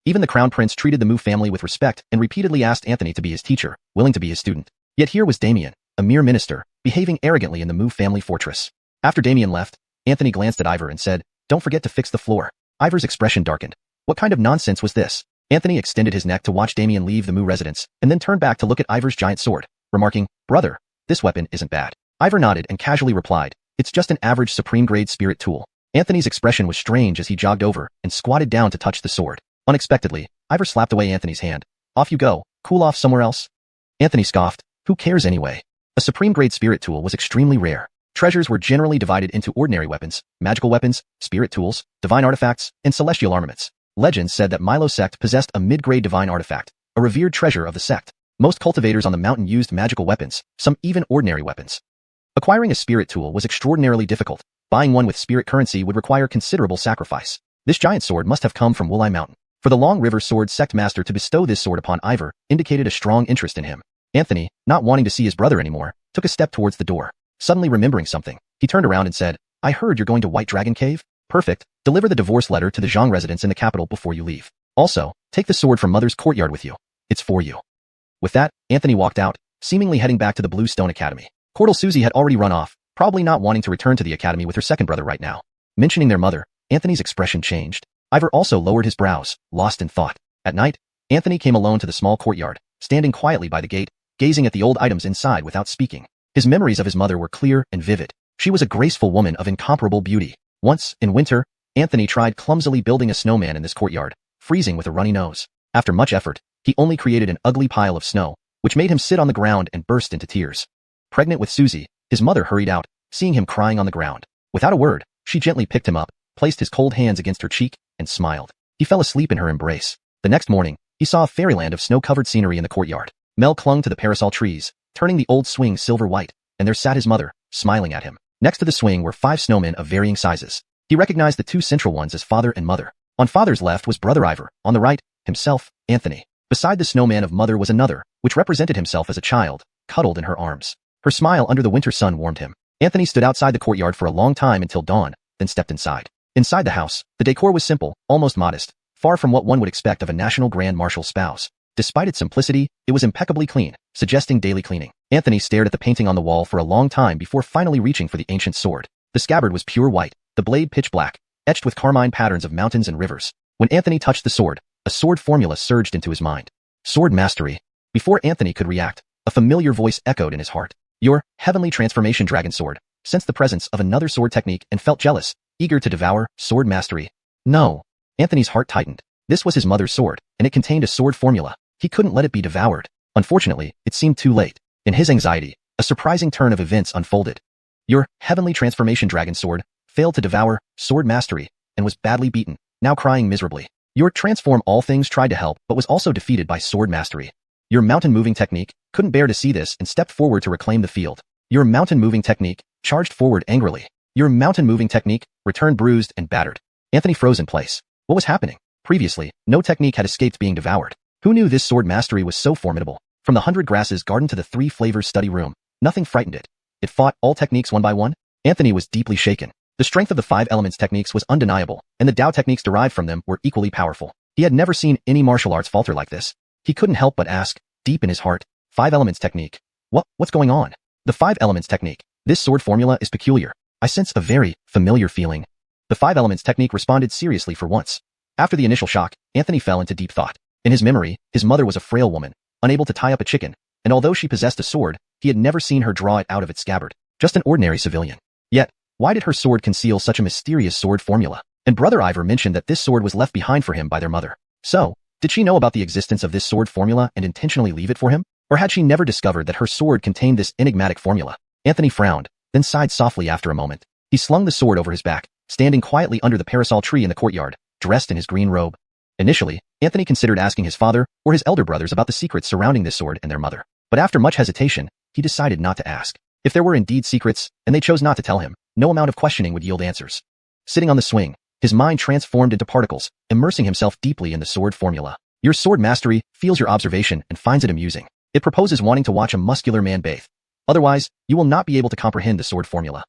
Even the Crown Prince treated the Mu family with respect and repeatedly asked Anthony to be his teacher, willing to be his student. Yet here was Damien, a mere minister, behaving arrogantly in the Mu family fortress. After Damien left, Anthony glanced at Ivor and said, "Don't forget to fix the floor." Ivor's expression darkened. What kind of nonsense was this? Anthony extended his neck to watch Damien leave the Mu residence, and then turned back to look at Ivor's giant sword, remarking, "Brother, this weapon isn't bad." Ivor nodded and casually replied, "It's just an average supreme-grade spirit tool." Anthony's expression was strange as he jogged over and squatted down to touch the sword. Unexpectedly, Ivor slapped away Anthony's hand. "Off you go, cool off somewhere else." Anthony scoffed, "Who cares anyway?" A supreme-grade spirit tool was extremely rare. Treasures were generally divided into ordinary weapons, magical weapons, spirit tools, divine artifacts, and celestial armaments. Legends said that Milo sect possessed a mid-grade divine artifact, a revered treasure of the sect. Most cultivators on the mountain used magical weapons, some even ordinary weapons. Acquiring a spirit tool was extraordinarily difficult. Buying one with spirit currency would require considerable sacrifice. This giant sword must have come from Wulai Mountain. For the Long River Sword sect master to bestow this sword upon Ivor indicated a strong interest in him. Anthony, not wanting to see his brother anymore, took a step towards the door. Suddenly remembering something, he turned around and said, "I heard you're going to White Dragon Cave? Perfect. Deliver the divorce letter to the Zhang residence in the capital before you leave. Also, take the sword from Mother's courtyard with you. It's for you." With that, Anthony walked out, seemingly heading back to the Blue Stone Academy. Cordell Susie had already run off, probably not wanting to return to the academy with her second brother right now. Mentioning their mother, Anthony's expression changed. Ivor also lowered his brows, lost in thought. At night, Anthony came alone to the small courtyard, standing quietly by the gate, gazing at the old items inside without speaking. His memories of his mother were clear and vivid. She was a graceful woman of incomparable beauty. Once, in winter, Anthony tried clumsily building a snowman in this courtyard, freezing with a runny nose. After much effort, he only created an ugly pile of snow, which made him sit on the ground and burst into tears. Pregnant with Susie, his mother hurried out, seeing him crying on the ground. Without a word, she gently picked him up, placed his cold hands against her cheek, and smiled. He fell asleep in her embrace. The next morning, he saw a fairyland of snow-covered scenery in the courtyard. Mel clung to the parasol trees, turning the old swing silver-white, and there sat his mother, smiling at him. Next to the swing were 5 snowmen of varying sizes. He recognized the 2 central ones as father and mother. On father's left was brother Ivor, on the right, himself, Anthony. Beside the snowman of mother was another, which represented himself as a child, cuddled in her arms. Her smile under the winter sun warmed him. Anthony stood outside the courtyard for a long time until dawn, then stepped inside. Inside the house, the decor was simple, almost modest, far from what one would expect of a national grand marshal's spouse. Despite its simplicity, it was impeccably clean, suggesting daily cleaning. Anthony stared at the painting on the wall for a long time before finally reaching for the ancient sword. The scabbard was pure white, the blade pitch black, etched with carmine patterns of mountains and rivers. When Anthony touched the sword, a sword formula surged into his mind. Sword mastery. Before Anthony could react, a familiar voice echoed in his heart. Your heavenly transformation dragon sword sensed the presence of another sword technique and felt jealous, eager to devour sword mastery. No. Anthony's heart tightened. This was his mother's sword, and it contained a sword formula. He couldn't let it be devoured. Unfortunately, it seemed too late. In his anxiety, a surprising turn of events unfolded. Your heavenly transformation dragon sword failed to devour sword mastery and was badly beaten, now crying miserably. Your transform all things tried to help but was also defeated by sword mastery. Your mountain moving technique couldn't bear to see this and stepped forward to reclaim the field. Your mountain moving technique charged forward angrily. Your mountain moving technique returned bruised and battered. Anthony froze in place. What was happening? Previously, no technique had escaped being devoured. Who knew this sword mastery was so formidable? From the 100 Grasses garden to the 3 Flavors study room, nothing frightened it. It fought all techniques one by one. Anthony was deeply shaken. The strength of the five elements techniques was undeniable, and the Tao techniques derived from them were equally powerful. He had never seen any martial arts falter like this. He couldn't help but ask, deep in his heart, five elements technique. What's going on? The five elements technique. This sword formula is peculiar. I sense a very familiar feeling. The five elements technique responded seriously for once. After the initial shock, Anthony fell into deep thought. In his memory, his mother was a frail woman, unable to tie up a chicken, and although she possessed a sword, he had never seen her draw it out of its scabbard. Just an ordinary civilian. Yet, why did her sword conceal such a mysterious sword formula? And Brother Ivor mentioned that this sword was left behind for him by their mother. So, did she know about the existence of this sword formula and intentionally leave it for him? Or had she never discovered that her sword contained this enigmatic formula? Anthony frowned, then sighed softly after a moment. He slung the sword over his back, standing quietly under the parasol tree in the courtyard, dressed in his green robe. Initially, Anthony considered asking his father or his elder brothers about the secrets surrounding this sword and their mother. But after much hesitation, he decided not to ask. If there were indeed secrets, and they chose not to tell him, no amount of questioning would yield answers. Sitting on the swing, his mind transformed into particles, immersing himself deeply in the sword formula. Your sword mastery feels your observation and finds it amusing. It proposes wanting to watch a muscular man bathe. Otherwise, you will not be able to comprehend the sword formula.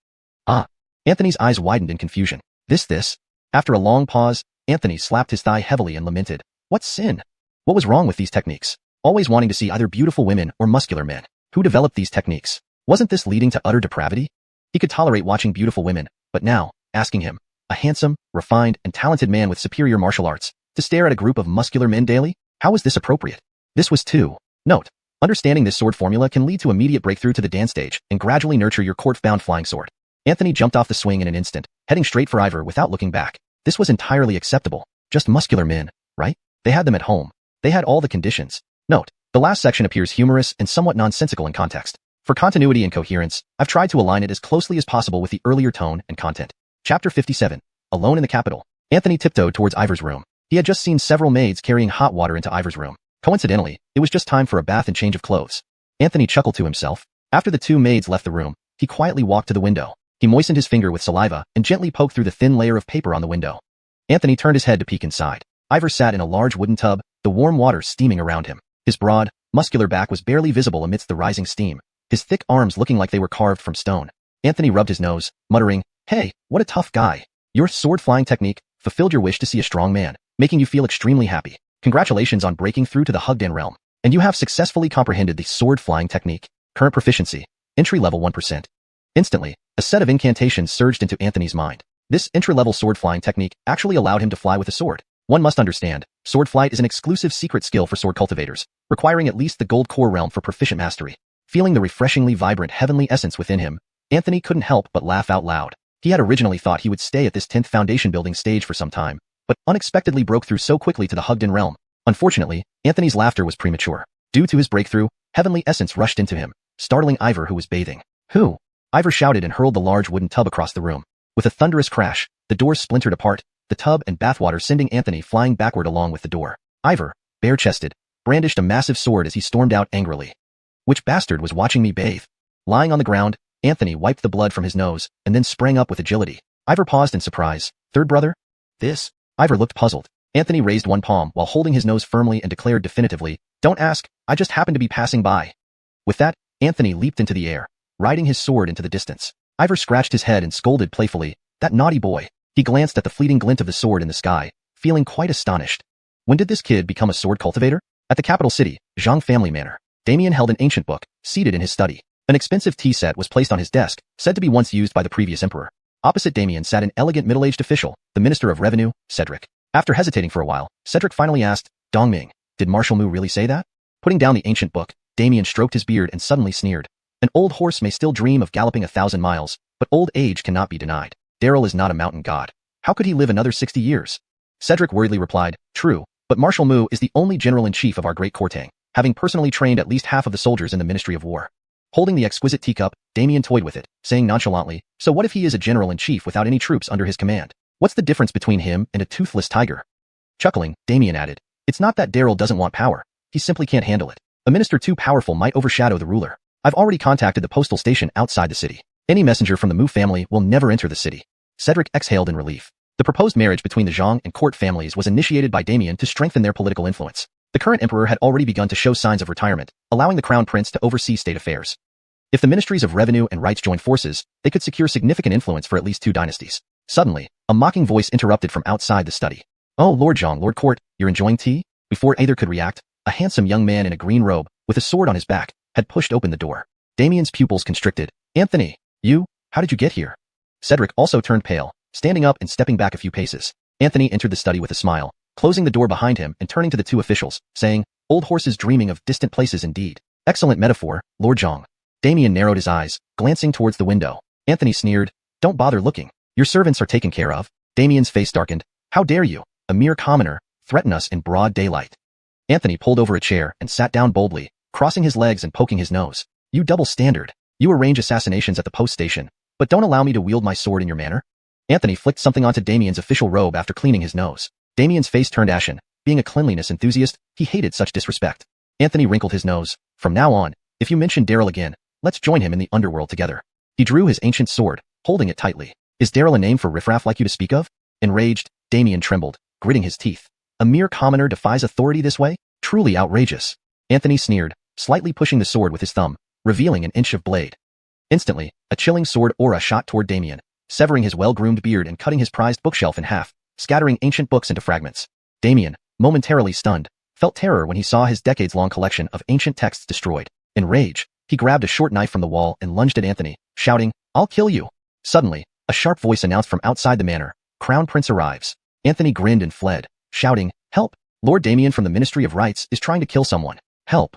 Ah. Anthony's eyes widened in confusion. This. After a long pause, Anthony slapped his thigh heavily and lamented. What sin? What was wrong with these techniques? Always wanting to see either beautiful women or muscular men. Who developed these techniques? Wasn't this leading to utter depravity? He could tolerate watching beautiful women, but now, asking him, a handsome, refined, and talented man with superior martial arts, to stare at a group of muscular men daily? How was this appropriate? This was too. Note. Understanding this sword formula can lead to immediate breakthrough to the dance stage and gradually nurture your court-bound flying sword. Anthony jumped off the swing in an instant, heading straight for Ivor without looking back. This was entirely acceptable. Just muscular men, right? They had them at home. They had all the conditions. Note. The last section appears humorous and somewhat nonsensical in context. For continuity and coherence, I've tried to align it as closely as possible with the earlier tone and content. Chapter 57. Alone in the capital. Anthony tiptoed towards Ivor's room. He had just seen several maids carrying hot water into Ivor's room. Coincidentally, it was just time for a bath and change of clothes. Anthony chuckled to himself. After the two maids left the room, he quietly walked to the window. He moistened his finger with saliva and gently poked through the thin layer of paper on the window. Anthony turned his head to peek inside. Ivor sat in a large wooden tub, the warm water steaming around him. His broad, muscular back was barely visible amidst the rising steam, his thick arms looking like they were carved from stone. Anthony rubbed his nose, muttering, "Hey, what a tough guy. Your sword flying technique fulfilled your wish to see a strong man, making you feel extremely happy. Congratulations on breaking through to the Hugden realm. And you have successfully comprehended the sword flying technique. Current proficiency. Entry level 1%. Instantly, a set of incantations surged into Anthony's mind. This entry-level sword flying technique actually allowed him to fly with a sword. One must understand, sword flight is an exclusive secret skill for sword cultivators, requiring at least the gold core realm for proficient mastery. Feeling the refreshingly vibrant heavenly essence within him, Anthony couldn't help but laugh out loud. He had originally thought he would stay at this 10th foundation building stage for some time, but unexpectedly broke through so quickly to the Hugden realm. Unfortunately, Anthony's laughter was premature. Due to his breakthrough, heavenly essence rushed into him, startling Ivor who was bathing. Who? Ivor shouted and hurled the large wooden tub across the room. With a thunderous crash, the doors splintered apart, the tub and bathwater sending Anthony flying backward along with the door. Ivor, bare-chested, brandished a massive sword as he stormed out angrily. Which bastard was watching me bathe? Lying on the ground, Anthony wiped the blood from his nose and then sprang up with agility. Ivor paused in surprise. Third brother? This? Ivor looked puzzled. Anthony raised one palm while holding his nose firmly and declared definitively, "Don't ask, I just happened to be passing by." With that, Anthony leaped into the air, riding his sword into the distance. Ivor scratched his head and scolded playfully, "That naughty boy." He glanced at the fleeting glint of the sword in the sky, feeling quite astonished. When did this kid become a sword cultivator? At the capital city, Zhang family manor. Damien held an ancient book, seated in his study. An expensive tea set was placed on his desk, said to be once used by the previous emperor. Opposite Damien sat an elegant middle-aged official, the Minister of Revenue, Cedric. After hesitating for a while, Cedric finally asked, "Dongming, did Marshal Mu really say that?" Putting down the ancient book, Damien stroked his beard and suddenly sneered. An old horse may still dream of galloping 1,000 miles, but old age cannot be denied. Daryl is not a mountain god. How could he live another 60 years? Cedric worriedly replied, "True, but Marshal Mu is the only general-in-chief of our great Kortang, having personally trained at least half of the soldiers in the Ministry of War." Holding the exquisite teacup, Damien toyed with it, saying nonchalantly, "So what if he is a general-in-chief without any troops under his command? What's the difference between him and a toothless tiger?" Chuckling, Damien added, "It's not that Daryl doesn't want power. He simply can't handle it. A minister too powerful might overshadow the ruler. I've already contacted the postal station outside the city. Any messenger from the Mu family will never enter the city." Cedric exhaled in relief. The proposed marriage between the Zhang and court families was initiated by Damien to strengthen their political influence. The current emperor had already begun to show signs of retirement, allowing the crown prince to oversee state affairs. If the ministries of revenue and rights joined forces, they could secure significant influence for at least 2 dynasties. Suddenly, a mocking voice interrupted from outside the study. "Oh, Lord Zhang, Lord Court, you're enjoying tea?" Before either could react, a handsome young man in a green robe, with a sword on his back, had pushed open the door. Damien's pupils constricted. "Anthony, how did you get here?" Cedric also turned pale, standing up and stepping back a few paces. Anthony entered the study with a smile, closing the door behind him and turning to the 2 officials, saying, "Old horses dreaming of distant places indeed. Excellent metaphor, Lord Zhang." Damien narrowed his eyes, glancing towards the window. Anthony sneered, "Don't bother looking. Your servants are taken care of." Damien's face darkened. "How dare you, a mere commoner, threaten us in broad daylight?" Anthony pulled over a chair and sat down boldly, crossing his legs and poking his nose. "You double standard. You arrange assassinations at the post station, but don't allow me to wield my sword in your manner?" Anthony flicked something onto Damien's official robe after cleaning his nose. Damien's face turned ashen. Being a cleanliness enthusiast, he hated such disrespect. Anthony wrinkled his nose. "From now on, if you mention Daryl again, let's join him in the underworld together." He drew his ancient sword, holding it tightly. "Is Daryl a name for riffraff like you to speak of?" Enraged, Damien trembled, gritting his teeth. "A mere commoner defies authority this way? Truly outrageous." Anthony sneered, slightly pushing the sword with his thumb, revealing an inch of blade. Instantly, a chilling sword aura shot toward Damien, severing his well-groomed beard and cutting his prized bookshelf in half, scattering ancient books into fragments. Damien, momentarily stunned, felt terror when he saw his decades-long collection of ancient texts destroyed. In rage, he grabbed a short knife from the wall and lunged at Anthony, shouting, "I'll kill you." Suddenly, a sharp voice announced from outside the manor, "Crown Prince arrives." Anthony grinned and fled, shouting, "Help! Lord Damien from the Ministry of Rights is trying to kill someone. Help!"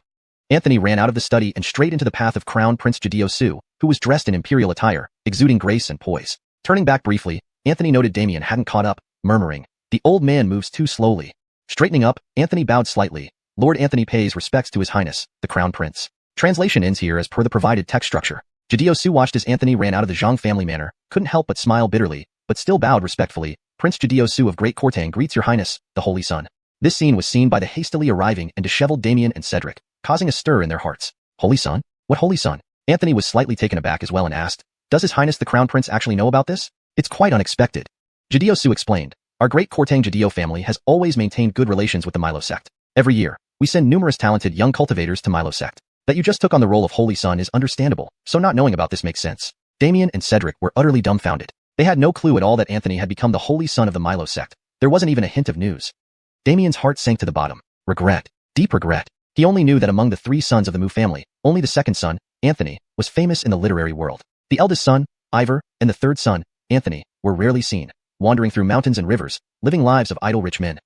Anthony ran out of the study and straight into the path of Crown Prince Jadeo Su, who was dressed in imperial attire, exuding grace and poise. Turning back briefly, Anthony noted Damien hadn't caught up, murmuring, "The old man moves too slowly." Straightening up, Anthony bowed slightly. "Lord Anthony pays respects to His Highness, the Crown Prince." Translation ends here as per the provided text structure. Jadeo Su watched as Anthony ran out of the Zhang family manor, couldn't help but smile bitterly, but still bowed respectfully. "Prince Jadeo Su of Great Kortang greets Your Highness, the Holy Sun." This scene was seen by the hastily arriving and disheveled Damien and Cedric, causing a stir in their hearts. "Holy Sun? What Holy Sun?" Anthony was slightly taken aback as well and asked, "Does His Highness the Crown Prince actually know about this?" "It's quite unexpected." Jadeo Su explained, "Our Great Kortang Jadeo family has always maintained good relations with the Milo sect. Every year, we send numerous talented young cultivators to Milo sect. That you just took on the role of Holy Sun is understandable, so not knowing about this makes sense." Damien and Cedric were utterly dumbfounded. They had no clue at all that Anthony had become the Holy Son of the Milo sect. There wasn't even a hint of news. Damien's heart sank to the bottom. Regret. Deep regret. He only knew that among the 3 sons of the Mu family, only the second son, Anthony, was famous in the literary world. The eldest son, Ivor, and the third son, Anthony, were rarely seen, wandering through mountains and rivers, living lives of idle rich men.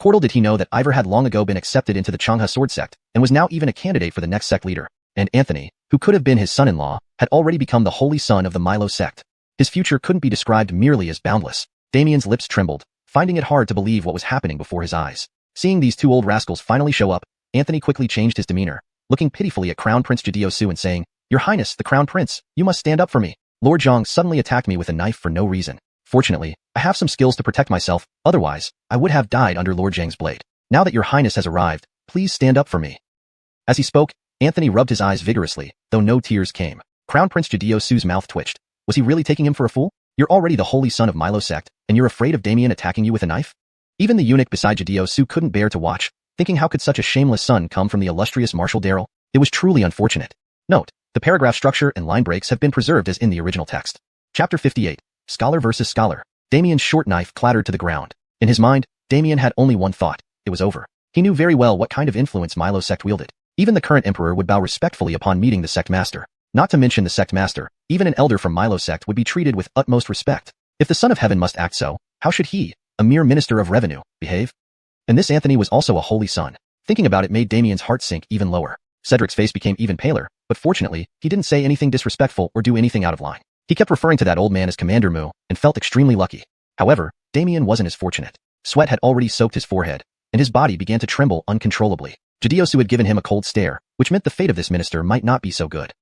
Portal did he know that Ivor had long ago been accepted into the Changhe sword sect, and was now even a candidate for the next sect leader. And Anthony, who could have been his son-in-law, had already become the holy son of the Milo sect. His future couldn't be described merely as boundless. Damien's lips trembled, finding it hard to believe what was happening before his eyes. Seeing these 2 old rascals finally show up, Anthony quickly changed his demeanor, looking pitifully at Crown Prince Jadeo Su and saying, "Your Highness, the Crown Prince, you must stand up for me. Lord Zhang suddenly attacked me with a knife for no reason. Fortunately, I have some skills to protect myself, otherwise, I would have died under Lord Zhang's blade. Now that Your Highness has arrived, please stand up for me." As he spoke, Anthony rubbed his eyes vigorously, though no tears came. Crown Prince Jadeo Su's mouth twitched. Was he really taking him for a fool? "You're already the holy son of Milo sect, and you're afraid of Damien attacking you with a knife?" Even the eunuch beside Jadeo Su couldn't bear to watch, thinking how could such a shameless son come from the illustrious Marshal Daryl? It was truly unfortunate. Note, the paragraph structure and line breaks have been preserved as in the original text. Chapter 58, Scholar versus Scholar. Damien's short knife clattered to the ground. In his mind, Damien had only one thought. It was over. He knew very well what kind of influence Milo sect wielded. Even the current emperor would bow respectfully upon meeting the sect master. Not to mention the sect master, even an elder from Milo sect would be treated with utmost respect. If the Son of Heaven must act so, how should he, a mere minister of revenue, behave? And this Anthony was also a holy son. Thinking about it made Damien's heart sink even lower. Cedric's face became even paler, but fortunately, he didn't say anything disrespectful or do anything out of line. He kept referring to that old man as Commander Mu, and felt extremely lucky. However, Damien wasn't as fortunate. Sweat had already soaked his forehead, and his body began to tremble uncontrollably. Jadeo Su had given him a cold stare, which meant the fate of this minister might not be so good.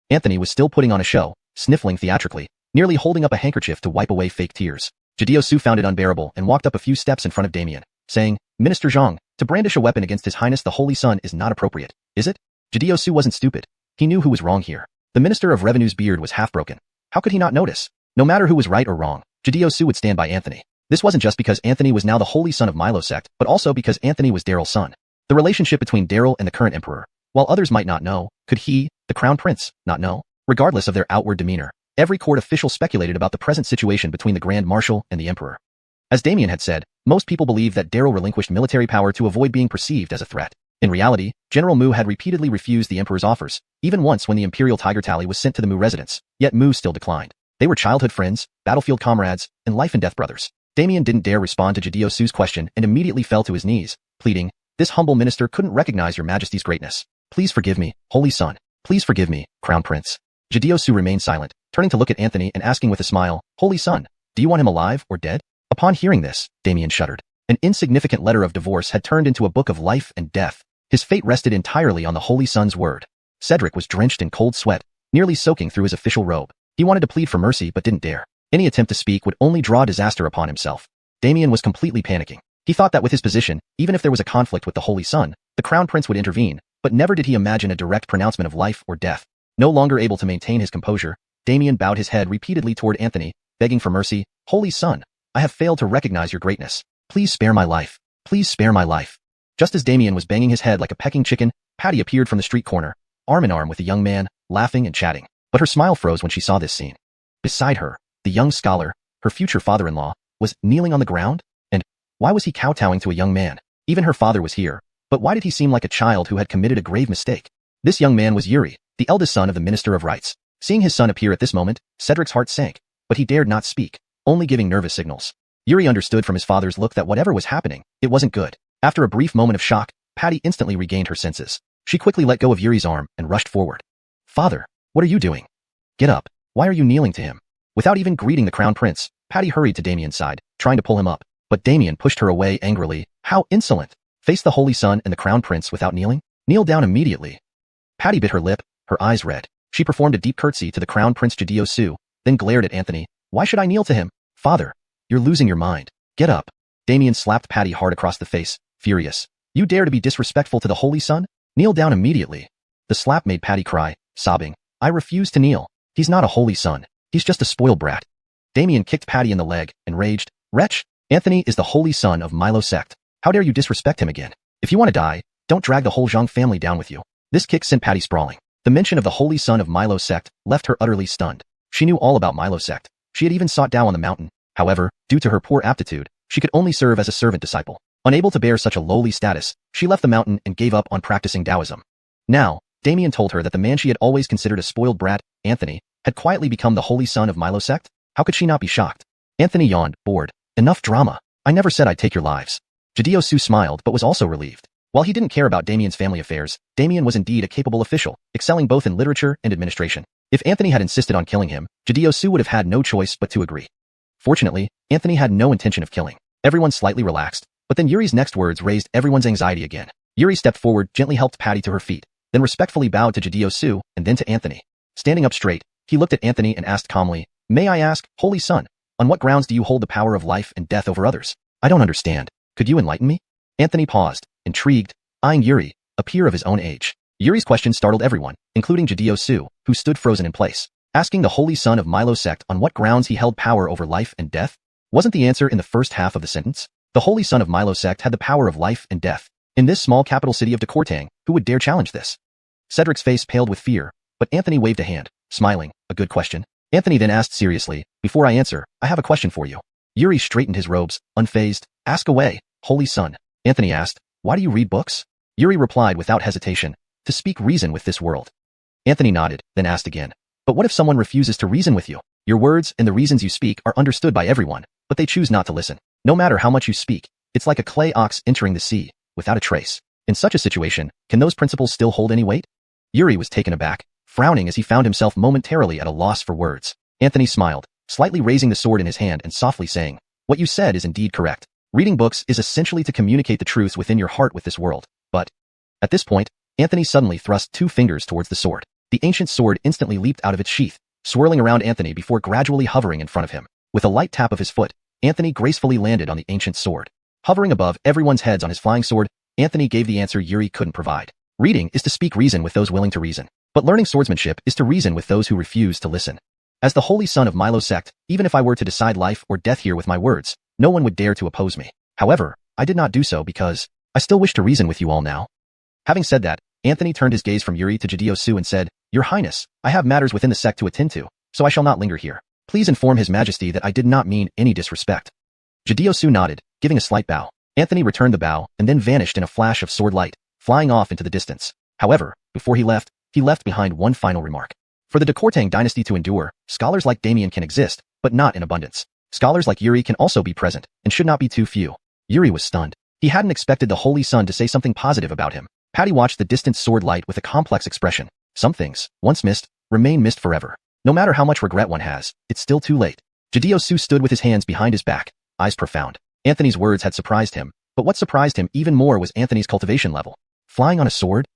Anthony was still putting on a show, sniffling theatrically, nearly holding up a handkerchief to wipe away fake tears. Jadeo Su found it unbearable and walked up a few steps in front of Damien, saying, "Minister Zhang, to brandish a weapon against His Highness the Holy Sun is not appropriate, is it?" Jadeo Su wasn't stupid. He knew who was wrong here. The Minister of Revenue's beard was half broken. How could he not notice? No matter who was right or wrong, Jadeo Su would stand by Anthony. This wasn't just because Anthony was now the holy son of Milo sect, but also because Anthony was Daryl's son. The relationship between Daryl and the current emperor, while others might not know, could he, the crown prince, not know? Regardless of their outward demeanor, every court official speculated about the present situation between the Grand Marshal and the Emperor. As Damien had said, most people believed that Darrow relinquished military power to avoid being perceived as a threat. In reality, General Mu had repeatedly refused the Emperor's offers, even once when the Imperial Tiger Tally was sent to the Mu residence, yet Mu still declined. They were childhood friends, battlefield comrades, and life-and-death brothers. Damien didn't dare respond to Jadeo Su's question and immediately fell to his knees, pleading, "This humble minister couldn't recognize your majesty's greatness. Please forgive me, holy son. Please forgive me, crown prince." Jadeo Su remained silent, turning to look at Anthony and asking with a smile, "Holy son, do you want him alive or dead?" Upon hearing this, Damien shuddered. An insignificant letter of divorce had turned into a book of life and death. His fate rested entirely on the holy son's word. Cedric was drenched in cold sweat, nearly soaking through his official robe. He wanted to plead for mercy but didn't dare. Any attempt to speak would only draw disaster upon himself. Damien was completely panicking. He thought that with his position, even if there was a conflict with the holy son, the crown prince would intervene, but never did he imagine a direct pronouncement of life or death. No longer able to maintain his composure, Damien bowed his head repeatedly toward Anthony, begging for mercy. "Holy son, I have failed to recognize your greatness. Please spare my life. Please spare my life." Just as Damien was banging his head like a pecking chicken, Patty appeared from the street corner, arm in arm with the young man, laughing and chatting. But her smile froze when she saw this scene. Beside her, the young scholar, her future father-in-law, was kneeling on the ground? And why was he kowtowing to a young man? Even her father was here, but why did he seem like a child who had committed a grave mistake? This young man was Yuri, the eldest son of the Minister of Rights. Seeing his son appear at this moment, Cedric's heart sank, but he dared not speak, only giving nervous signals. Yuri understood from his father's look that whatever was happening, it wasn't good. After a brief moment of shock, Patty instantly regained her senses. She quickly let go of Yuri's arm and rushed forward. "Father, what are you doing? Get up. Why are you kneeling to him?" Without even greeting the crown prince, Patty hurried to Damien's side, trying to pull him up. But Damien pushed her away angrily. "How insolent! Face the holy son and the crown prince without kneeling? Kneel down immediately." Patty bit her lip, her eyes red. She performed a deep curtsy to the crown prince Jadeo Su, then glared at Anthony. "Why should I kneel to him? Father, you're losing your mind. Get up." Damien slapped Patty hard across the face, furious. "You dare to be disrespectful to the holy son? Kneel down immediately." The slap made Patty cry, sobbing. "I refuse to kneel. He's not a holy son. He's just a spoiled brat." Damien kicked Patty in the leg and raged, "Wretch! Anthony is the holy son of Milo sect. How dare you disrespect him again? If you want to die, don't drag the whole Zhang family down with you." This kick sent Patty sprawling. The mention of the holy son of Milo sect left her utterly stunned. She knew all about Milo sect. She had even sought Tao on the mountain. However, due to her poor aptitude, she could only serve as a servant disciple. Unable to bear such a lowly status, she left the mountain and gave up on practicing Taoism. Now, Damien told her that the man she had always considered a spoiled brat, Anthony, had quietly become the holy son of Milo sect. How could she not be shocked? Anthony yawned, bored. "Enough drama. I never said I'd take your lives." Jadeo Su smiled but was also relieved. While he didn't care about Damien's family affairs, Damien was indeed a capable official, excelling both in literature and administration. If Anthony had insisted on killing him, Jadeo Su would have had no choice but to agree. Fortunately, Anthony had no intention of killing. Everyone slightly relaxed, but then Yuri's next words raised everyone's anxiety again. Yuri stepped forward, gently helped Patty to her feet, then respectfully bowed to Jadeo Su and then to Anthony. Standing up straight, he looked at Anthony and asked calmly, "May I ask, holy son, on what grounds do you hold the power of life and death over others? I don't understand. Could you enlighten me?" Anthony paused, intrigued, eyeing Yuri, a peer of his own age. Yuri's question startled everyone, including Jadeo Su, who stood frozen in place. Asking the holy son of Milo sect on what grounds he held power over life and death? Wasn't the answer in the first half of the sentence? The holy son of Milo sect had the power of life and death. In this small capital city of Decortang, who would dare challenge this? Cedric's face paled with fear, but Anthony waved a hand, smiling. "A good question." Anthony then asked seriously, "Before I answer, I have a question for you." Yuri straightened his robes, unfazed. "Ask away, holy son." Anthony asked, "Why do you read books?" Yuri replied without hesitation, "To speak reason with this world." Anthony nodded, then asked again, "But what if someone refuses to reason with you? Your words and the reasons you speak are understood by everyone, but they choose not to listen. No matter how much you speak, it's like a clay ox entering the sea, without a trace. In such a situation, can those principles still hold any weight?" Yuri was taken aback, frowning as he found himself momentarily at a loss for words. Anthony smiled, slightly raising the sword in his hand and softly saying, "What you said is indeed correct. Reading books is essentially to communicate the truths within your heart with this world, but..." At this point, Anthony suddenly thrust 2 fingers towards the sword. The ancient sword instantly leaped out of its sheath, swirling around Anthony before gradually hovering in front of him. With a light tap of his foot, Anthony gracefully landed on the ancient sword. Hovering above everyone's heads on his flying sword, Anthony gave the answer Yuri couldn't provide. Reading is to speak reason with those willing to reason, but learning swordsmanship is to reason with those who refuse to listen. As the holy son of Milo sect, even if I were to decide life or death here with my words, no one would dare to oppose me. However, I did not do so because I still wish to reason with you all now. Having said that, Anthony turned his gaze from Yuri to Jideo and said, "Your Highness, I have matters within the sect to attend to, so I shall not linger here. Please inform His Majesty that I did not mean any disrespect." Jideo nodded, giving a slight bow. Anthony returned the bow and then vanished in a flash of sword light, flying off into the distance. However, before he left behind one final remark. For the Dekortang dynasty to endure, scholars like Damien can exist, but not in abundance. Scholars like Yuri can also be present, and should not be too few. Yuri was stunned. He hadn't expected the Holy Sun to say something positive about him. Patty watched the distant sword light with a complex expression. Some things, once missed, remain missed forever. No matter how much regret one has, it's still too late. Jideo stood with his hands behind his back, eyes profound. Anthony's words had surprised him, but what surprised him even more was Anthony's cultivation level. Flying on a sword?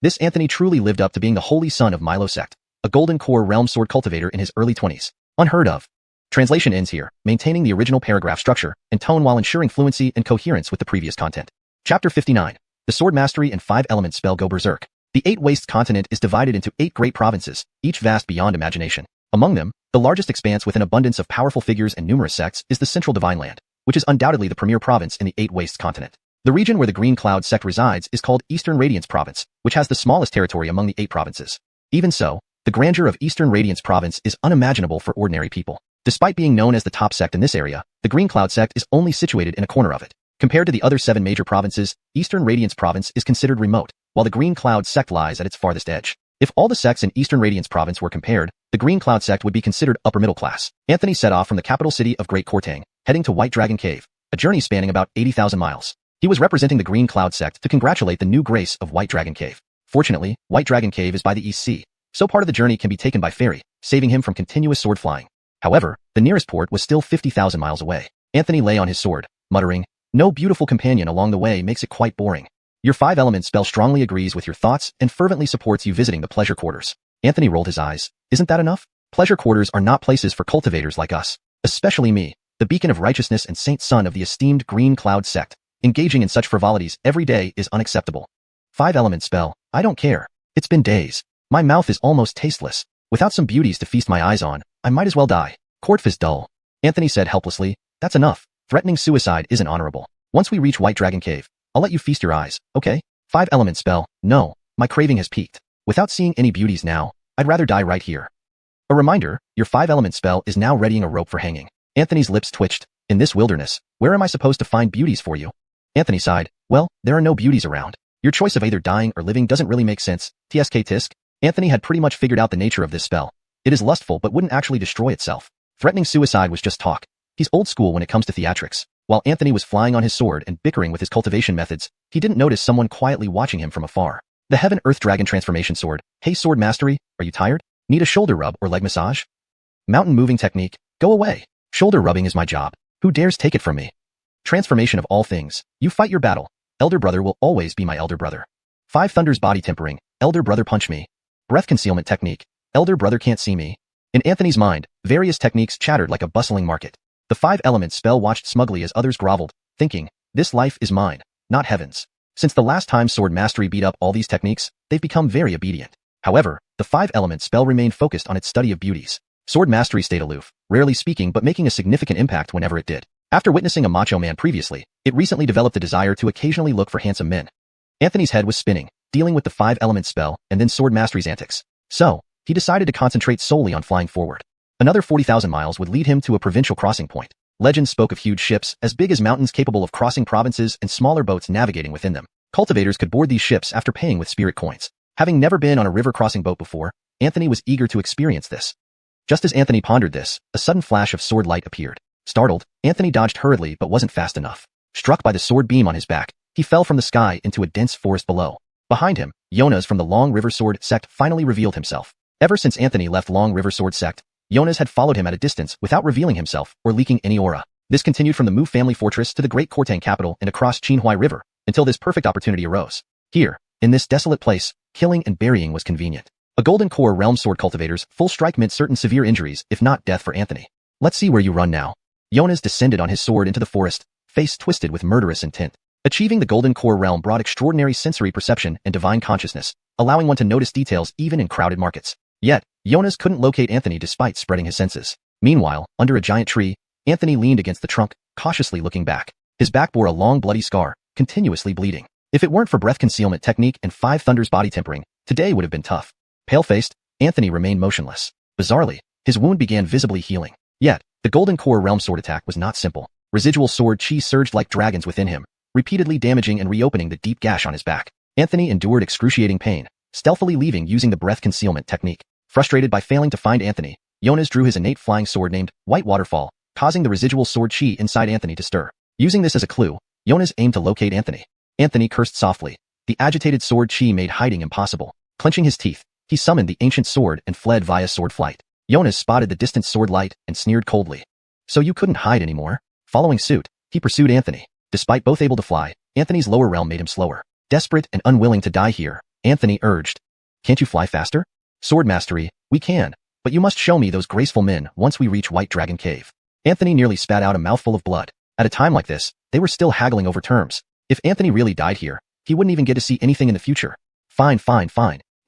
This Anthony truly lived up to being the holy son of Milo sect, a golden core realm sword cultivator in his early 20s. Unheard of. Translation ends here, maintaining the original paragraph structure and tone while ensuring fluency and coherence with the previous content. Chapter 59. The Sword Mastery and 5-Element Spell Go Berserk. The 8 Wastes continent is divided into 8 great provinces, each vast beyond imagination. Among them, the largest expanse with an abundance of powerful figures and numerous sects is the Central Divine Land, which is undoubtedly the premier province in the 8 Wastes continent. The region where the Green Cloud sect resides is called Eastern Radiance Province, which has the smallest territory among the 8 provinces. Even so, the grandeur of Eastern Radiance Province is unimaginable for ordinary people. Despite being known as the top sect in this area, the Green Cloud sect is only situated in a corner of it. Compared to the other 7 major provinces, Eastern Radiance Province is considered remote, while the Green Cloud sect lies at its farthest edge. If all the sects in Eastern Radiance Province were compared, the Green Cloud sect would be considered upper middle class. Anthony set off from the capital city of Great Kortang, heading to White Dragon Cave, a journey spanning about 80,000 miles. He was representing the Green Cloud sect to congratulate the new grace of White Dragon Cave. Fortunately, White Dragon Cave is by the East Sea, so part of the journey can be taken by ferry, saving him from continuous sword flying. However, the nearest port was still 50,000 miles away. Anthony lay on his sword, muttering, "No beautiful companion along the way makes it quite boring. Your 5-element spell strongly agrees with your thoughts and fervently supports you visiting the pleasure quarters." Anthony rolled his eyes. Isn't that enough? Pleasure quarters are not places for cultivators like us, especially me, the beacon of righteousness and saint son of the esteemed Green Cloud sect. Engaging in such frivolities every day is unacceptable. 5-element spell, I don't care. It's been days. My mouth is almost tasteless. Without some beauties to feast my eyes on, I might as well die. Court is dull. Anthony said helplessly, "That's enough. Threatening suicide isn't honorable. Once we reach White Dragon Cave, I'll let you feast your eyes, okay? 5-element spell, no, my craving has peaked. Without seeing any beauties now, I'd rather die right here." A reminder, your 5-element spell is now readying a rope for hanging. Anthony's lips twitched. In this wilderness, where am I supposed to find beauties for you? Anthony sighed, "Well, there are no beauties around. Your choice of either dying or living doesn't really make sense, tsk tisk." Anthony had pretty much figured out the nature of this spell. It is lustful but wouldn't actually destroy itself. Threatening suicide was just talk. He's old school when it comes to theatrics. While Anthony was flying on his sword and bickering with his cultivation methods, he didn't notice someone quietly watching him from afar. The Heaven Earth Dragon Transformation Sword. "Hey Sword Mastery, are you tired? Need a shoulder rub or leg massage?" "Mountain moving technique, go away. Shoulder rubbing is my job. Who dares take it from me?" "Transformation of all things. You fight your battle. Elder brother will always be my elder brother." 5 Thunders Body Tempering. "Elder brother punch me." Breath concealment technique. "Elder brother can't see me." In Anthony's mind, various techniques chattered like a bustling market. The 5-element spell watched smugly as others groveled, thinking, "This life is mine, not heaven's." Since the last time Sword Mastery beat up all these techniques, they've become very obedient. However, the 5-element spell remained focused on its study of beauties. Sword Mastery stayed aloof, rarely speaking but making a significant impact whenever it did. After witnessing a macho man previously, it recently developed a desire to occasionally look for handsome men. Anthony's head was spinning, dealing with the 5-element spell and then Sword Mastery's antics. So, he decided to concentrate solely on flying forward. Another 40,000 miles would lead him to a provincial crossing point. Legends spoke of huge ships as big as mountains capable of crossing provinces and smaller boats navigating within them. Cultivators could board these ships after paying with spirit coins. Having never been on a river crossing boat before, Anthony was eager to experience this. Just as Anthony pondered this, a sudden flash of sword light appeared. Startled, Anthony dodged hurriedly but wasn't fast enough. Struck by the sword beam on his back, he fell from the sky into a dense forest below. Behind him, Jonas from the Long River Sword sect finally revealed himself. Ever since Anthony left Long River Sword sect, Jonas had followed him at a distance without revealing himself or leaking any aura. This continued from the Mu family fortress to the Great Kortang capital and across Qinhuai River, until this perfect opportunity arose. Here, in this desolate place, killing and burying was convenient. A golden core realm sword cultivator's full strike meant certain severe injuries, if not death for Anthony. "Let's see where you run now." Jonas descended on his sword into the forest, face twisted with murderous intent. Achieving the golden core realm brought extraordinary sensory perception and divine consciousness, allowing one to notice details even in crowded markets. Yet, Jonas couldn't locate Anthony despite spreading his senses. Meanwhile, under a giant tree, Anthony leaned against the trunk, cautiously looking back. His back bore a long bloody scar, continuously bleeding. If it weren't for breath concealment technique and 5 Thunder's body tempering, today would have been tough. Pale-faced, Anthony remained motionless. Bizarrely, his wound began visibly healing. Yet, the Golden Core Realm Sword attack was not simple. Residual sword chi surged like dragons within him, repeatedly damaging and reopening the deep gash on his back. Anthony endured excruciating pain, stealthily leaving using the breath concealment technique. Frustrated by failing to find Anthony, Jonas drew his innate flying sword named White Waterfall, causing the residual sword chi inside Anthony to stir. Using this as a clue, Jonas aimed to locate Anthony. Anthony cursed softly. The agitated sword chi made hiding impossible. Clenching his teeth, he summoned the ancient sword and fled via sword flight. Jonas spotted the distant sword light and sneered coldly. So you couldn't hide anymore? Following suit, he pursued Anthony. Despite both able to fly, Anthony's lower realm made him slower. Desperate and unwilling to die here, Anthony urged. Can't you fly faster? Sword mastery, we can, but you must show me those graceful men once we reach White Dragon Cave. Anthony nearly spat out a mouthful of blood. At a time like this, they were still haggling over terms. If Anthony really died here, he wouldn't even get to see anything in the future. Fine.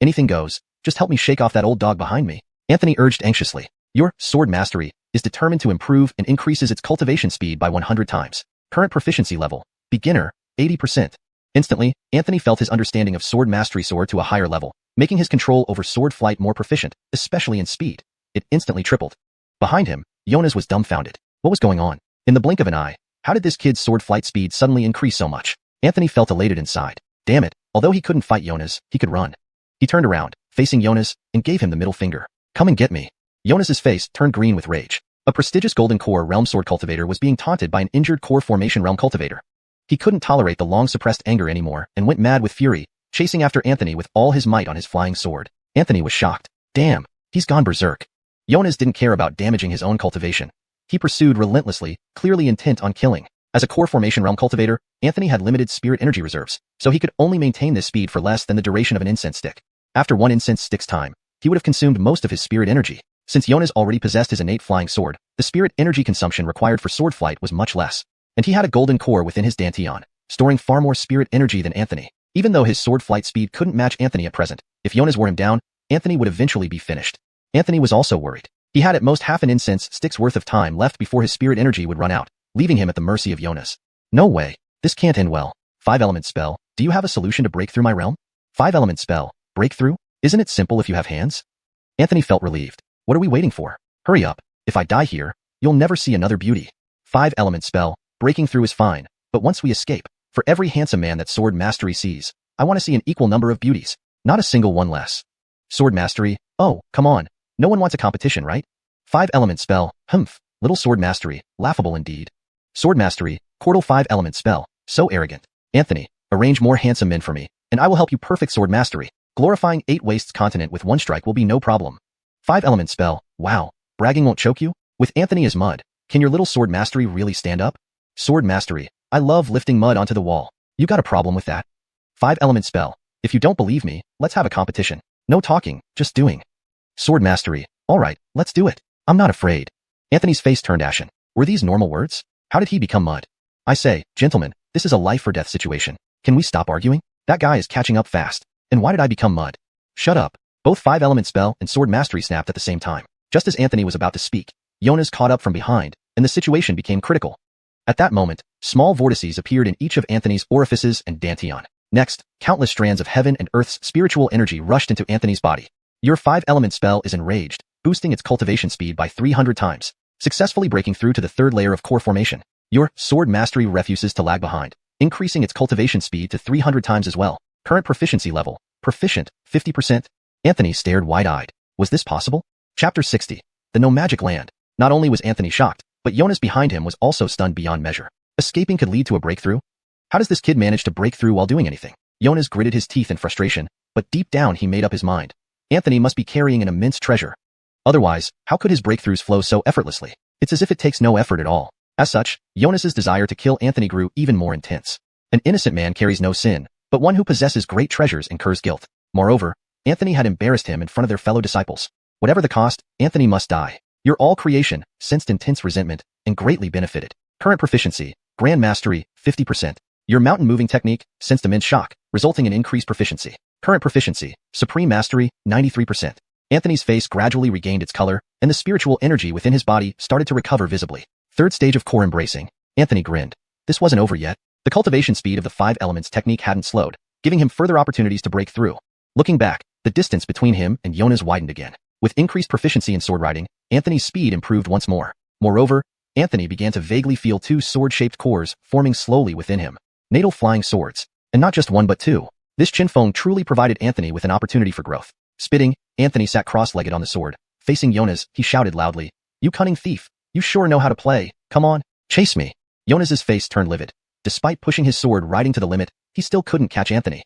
Anything goes. Just help me shake off that old dog behind me. Anthony urged anxiously. Your sword mastery is determined to improve and increases its cultivation speed by 100 times. Current proficiency level, beginner, 80%. Instantly, Anthony felt his understanding of sword mastery soar to a higher level, making his control over sword flight more proficient, especially in speed. It instantly tripled. Behind him, Jonas was dumbfounded. What was going on? In the blink of an eye, how did this kid's sword flight speed suddenly increase so much? Anthony felt elated inside. Damn it, although he couldn't fight Jonas, he could run. He turned around, facing Jonas, and gave him the middle finger. Come and get me. Jonas's face turned green with rage. A prestigious Golden Core Realm Sword cultivator was being taunted by an injured Core Formation Realm cultivator. He couldn't tolerate the long-suppressed anger anymore and went mad with fury, chasing after Anthony with all his might on his flying sword. Anthony was shocked. Damn, he's gone berserk. Jonas didn't care about damaging his own cultivation. He pursued relentlessly, clearly intent on killing. As a Core Formation Realm cultivator, Anthony had limited spirit energy reserves, so he could only maintain this speed for less than the duration of an incense stick. After one incense stick's time, he would have consumed most of his spirit energy. Since Jonas already possessed his innate flying sword, the spirit energy consumption required for sword flight was much less. And he had a golden core within his Danteon, storing far more spirit energy than Anthony. Even though his sword flight speed couldn't match Anthony at present, if Jonas wore him down, Anthony would eventually be finished. Anthony was also worried. He had at most half an incense stick's worth of time left before his spirit energy would run out, leaving him at the mercy of Jonas. No way. This can't end well. 5-element spell. Do you have a solution to break through my realm? 5-element spell. Breakthrough? Isn't it simple if you have hands? Anthony felt relieved. What are we waiting for? Hurry up. If I die here, you'll never see another beauty. 5-element spell. Breaking through is fine, but once we escape, for every handsome man that sword mastery sees, I want to see an equal number of beauties, not a single one less. Sword mastery? Oh, come on. No one wants a competition, right? 5-element spell. Humph. Little sword mastery. Laughable indeed. Sword mastery. Cordal 5-element spell. So arrogant. Anthony, arrange more handsome men for me, and I will help you perfect sword mastery. Glorifying 8 wastes continent with one strike will be no problem. 5-element spell. Wow. Bragging won't choke you? With Anthony as mud, can your little sword mastery really stand up? Sword mastery. I love lifting mud onto the wall. You got a problem with that? 5-element spell. If you don't believe me, let's have a competition. No talking, just doing. Sword mastery. All right, let's do it. I'm not afraid. Anthony's face turned ashen. Were these normal words? How did he become mud? I say, gentlemen, this is a life or death situation. Can we stop arguing? That guy is catching up fast. And why did I become mud? Shut up. Both 5-element spell and sword mastery snapped at the same time. Just as Anthony was about to speak, Jonas caught up from behind, and the situation became critical. At that moment, small vortices appeared in each of Anthony's orifices and Danteon. Next, countless strands of heaven and earth's spiritual energy rushed into Anthony's body. Your 5-element spell is enraged, boosting its cultivation speed by 300 times, successfully breaking through to the 3rd layer of core formation. Your sword mastery refuses to lag behind, increasing its cultivation speed to 300 times as well. Current proficiency level, proficient, 50%. Anthony stared wide-eyed. Was this possible? Chapter 60. The No Magic Land. Not only was Anthony shocked, but Jonas behind him was also stunned beyond measure. Escaping could lead to a breakthrough? How does this kid manage to break through while doing anything? Jonas gritted his teeth in frustration, but deep down he made up his mind. Anthony must be carrying an immense treasure. Otherwise, how could his breakthroughs flow so effortlessly? It's as if it takes no effort at all. As such, Jonas's desire to kill Anthony grew even more intense. An innocent man carries no sin, but one who possesses great treasures incurs guilt. Moreover, Anthony had embarrassed him in front of their fellow disciples. Whatever the cost, Anthony must die. Your all creation sensed intense resentment and greatly benefited. Current proficiency, Grand Mastery, 50%. Your mountain moving technique sensed immense shock, resulting in increased proficiency. Current proficiency, Supreme Mastery, 93%. Anthony's face gradually regained its color, and the spiritual energy within his body started to recover visibly. 3rd stage of core embracing. Anthony grinned. This wasn't over yet. The cultivation speed of the 5 elements technique hadn't slowed, giving him further opportunities to break through. Looking back, the distance between him and Jonas widened again. With increased proficiency in sword riding, Anthony's speed improved once more. Moreover, Anthony began to vaguely feel 2 sword-shaped cores forming slowly within him. Natal flying swords. And not just 1 but 2. This Qinfeng truly provided Anthony with an opportunity for growth. Spitting, Anthony sat cross-legged on the sword. Facing Jonas, he shouted loudly, "You cunning thief! You sure know how to play. Come on, chase me." Jonas's face turned livid. Despite pushing his sword riding to the limit, he still couldn't catch Anthony.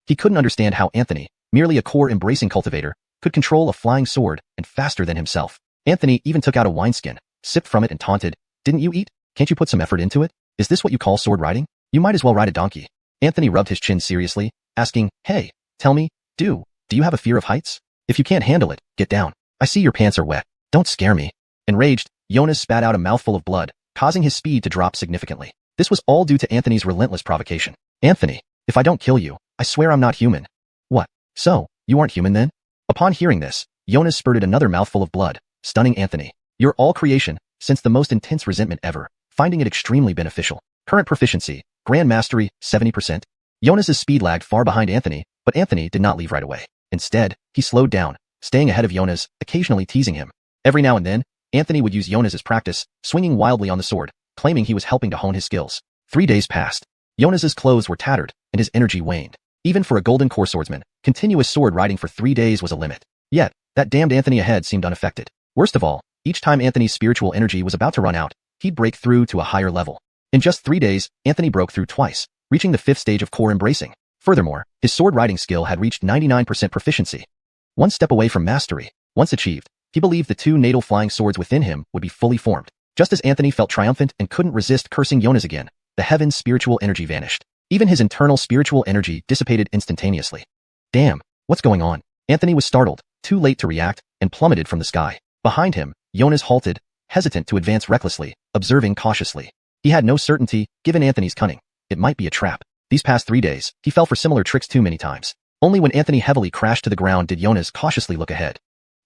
He couldn't understand how Anthony, merely a core-embracing cultivator, could control a flying sword and faster than himself. Anthony even took out a wineskin, sipped from it and taunted, "Didn't you eat? Can't you put some effort into it? Is this what you call sword riding? You might as well ride a donkey." Anthony rubbed his chin seriously, asking, "Hey, tell me, do you have a fear of heights? If you can't handle it, get down. I see your pants are wet. Don't scare me." Enraged, Jonas spat out a mouthful of blood, causing his speed to drop significantly. This was all due to Anthony's relentless provocation. "Anthony, if I don't kill you, I swear I'm not human." "What? So, you aren't human then?" Upon hearing this, Jonas spurted another mouthful of blood, stunning Anthony. "You're all creation, since the most intense resentment ever, finding it extremely beneficial. Current proficiency, Grand Mastery, 70%. Jonas's speed lagged far behind Anthony, but Anthony did not leave right away. Instead, he slowed down, staying ahead of Jonas, occasionally teasing him. Every now and then, Anthony would use Jonas as practice, swinging wildly on the sword, claiming he was helping to hone his skills. 3 days passed. Jonas's clothes were tattered, and his energy waned. Even for a golden core swordsman, continuous sword riding for 3 days was a limit. Yet, that damned Anthony ahead seemed unaffected. Worst of all, each time Anthony's spiritual energy was about to run out, he'd break through to a higher level. In just 3 days, Anthony broke through twice, reaching the 5th stage of core embracing. Furthermore, his sword riding skill had reached 99% proficiency. 1 step away from mastery. Once achieved, he believed the 2 natal flying swords within him would be fully formed. Just as Anthony felt triumphant and couldn't resist cursing Jonas again, the heaven's spiritual energy vanished. Even his internal spiritual energy dissipated instantaneously. Damn, what's going on? Anthony was startled, too late to react, and plummeted from the sky. Behind him, Jonas halted, hesitant to advance recklessly, observing cautiously. He had no certainty, given Anthony's cunning. It might be a trap. These past 3 days, he fell for similar tricks too many times. Only when Anthony heavily crashed to the ground did Jonas cautiously look ahead.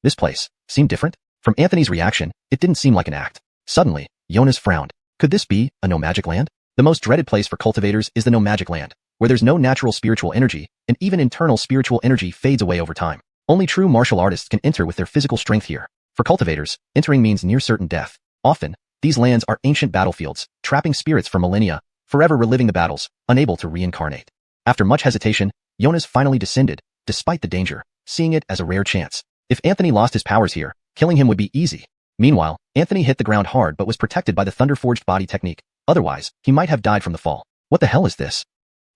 This place seemed different. From Anthony's reaction, it didn't seem like an act. Suddenly, Jonas frowned. Could this be a no-magic land? The most dreaded place for cultivators is the no-magic land, where there's no natural spiritual energy, and even internal spiritual energy fades away over time. Only true martial artists can enter with their physical strength here. For cultivators, entering means near certain death. Often, these lands are ancient battlefields, trapping spirits for millennia, forever reliving the battles, unable to reincarnate. After much hesitation, Jonas finally descended, despite the danger, seeing it as a rare chance. If Anthony lost his powers here, killing him would be easy. Meanwhile, Anthony hit the ground hard but was protected by the Thunder-Forged Body technique. Otherwise, he might have died from the fall. What the hell is this?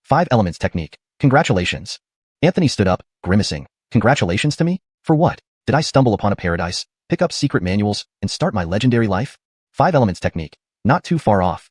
5 elements technique. Congratulations. Anthony stood up, grimacing. Congratulations to me? For what? Did I stumble upon a paradise, pick up secret manuals, and start my legendary life? 5 elements technique. Not too far off.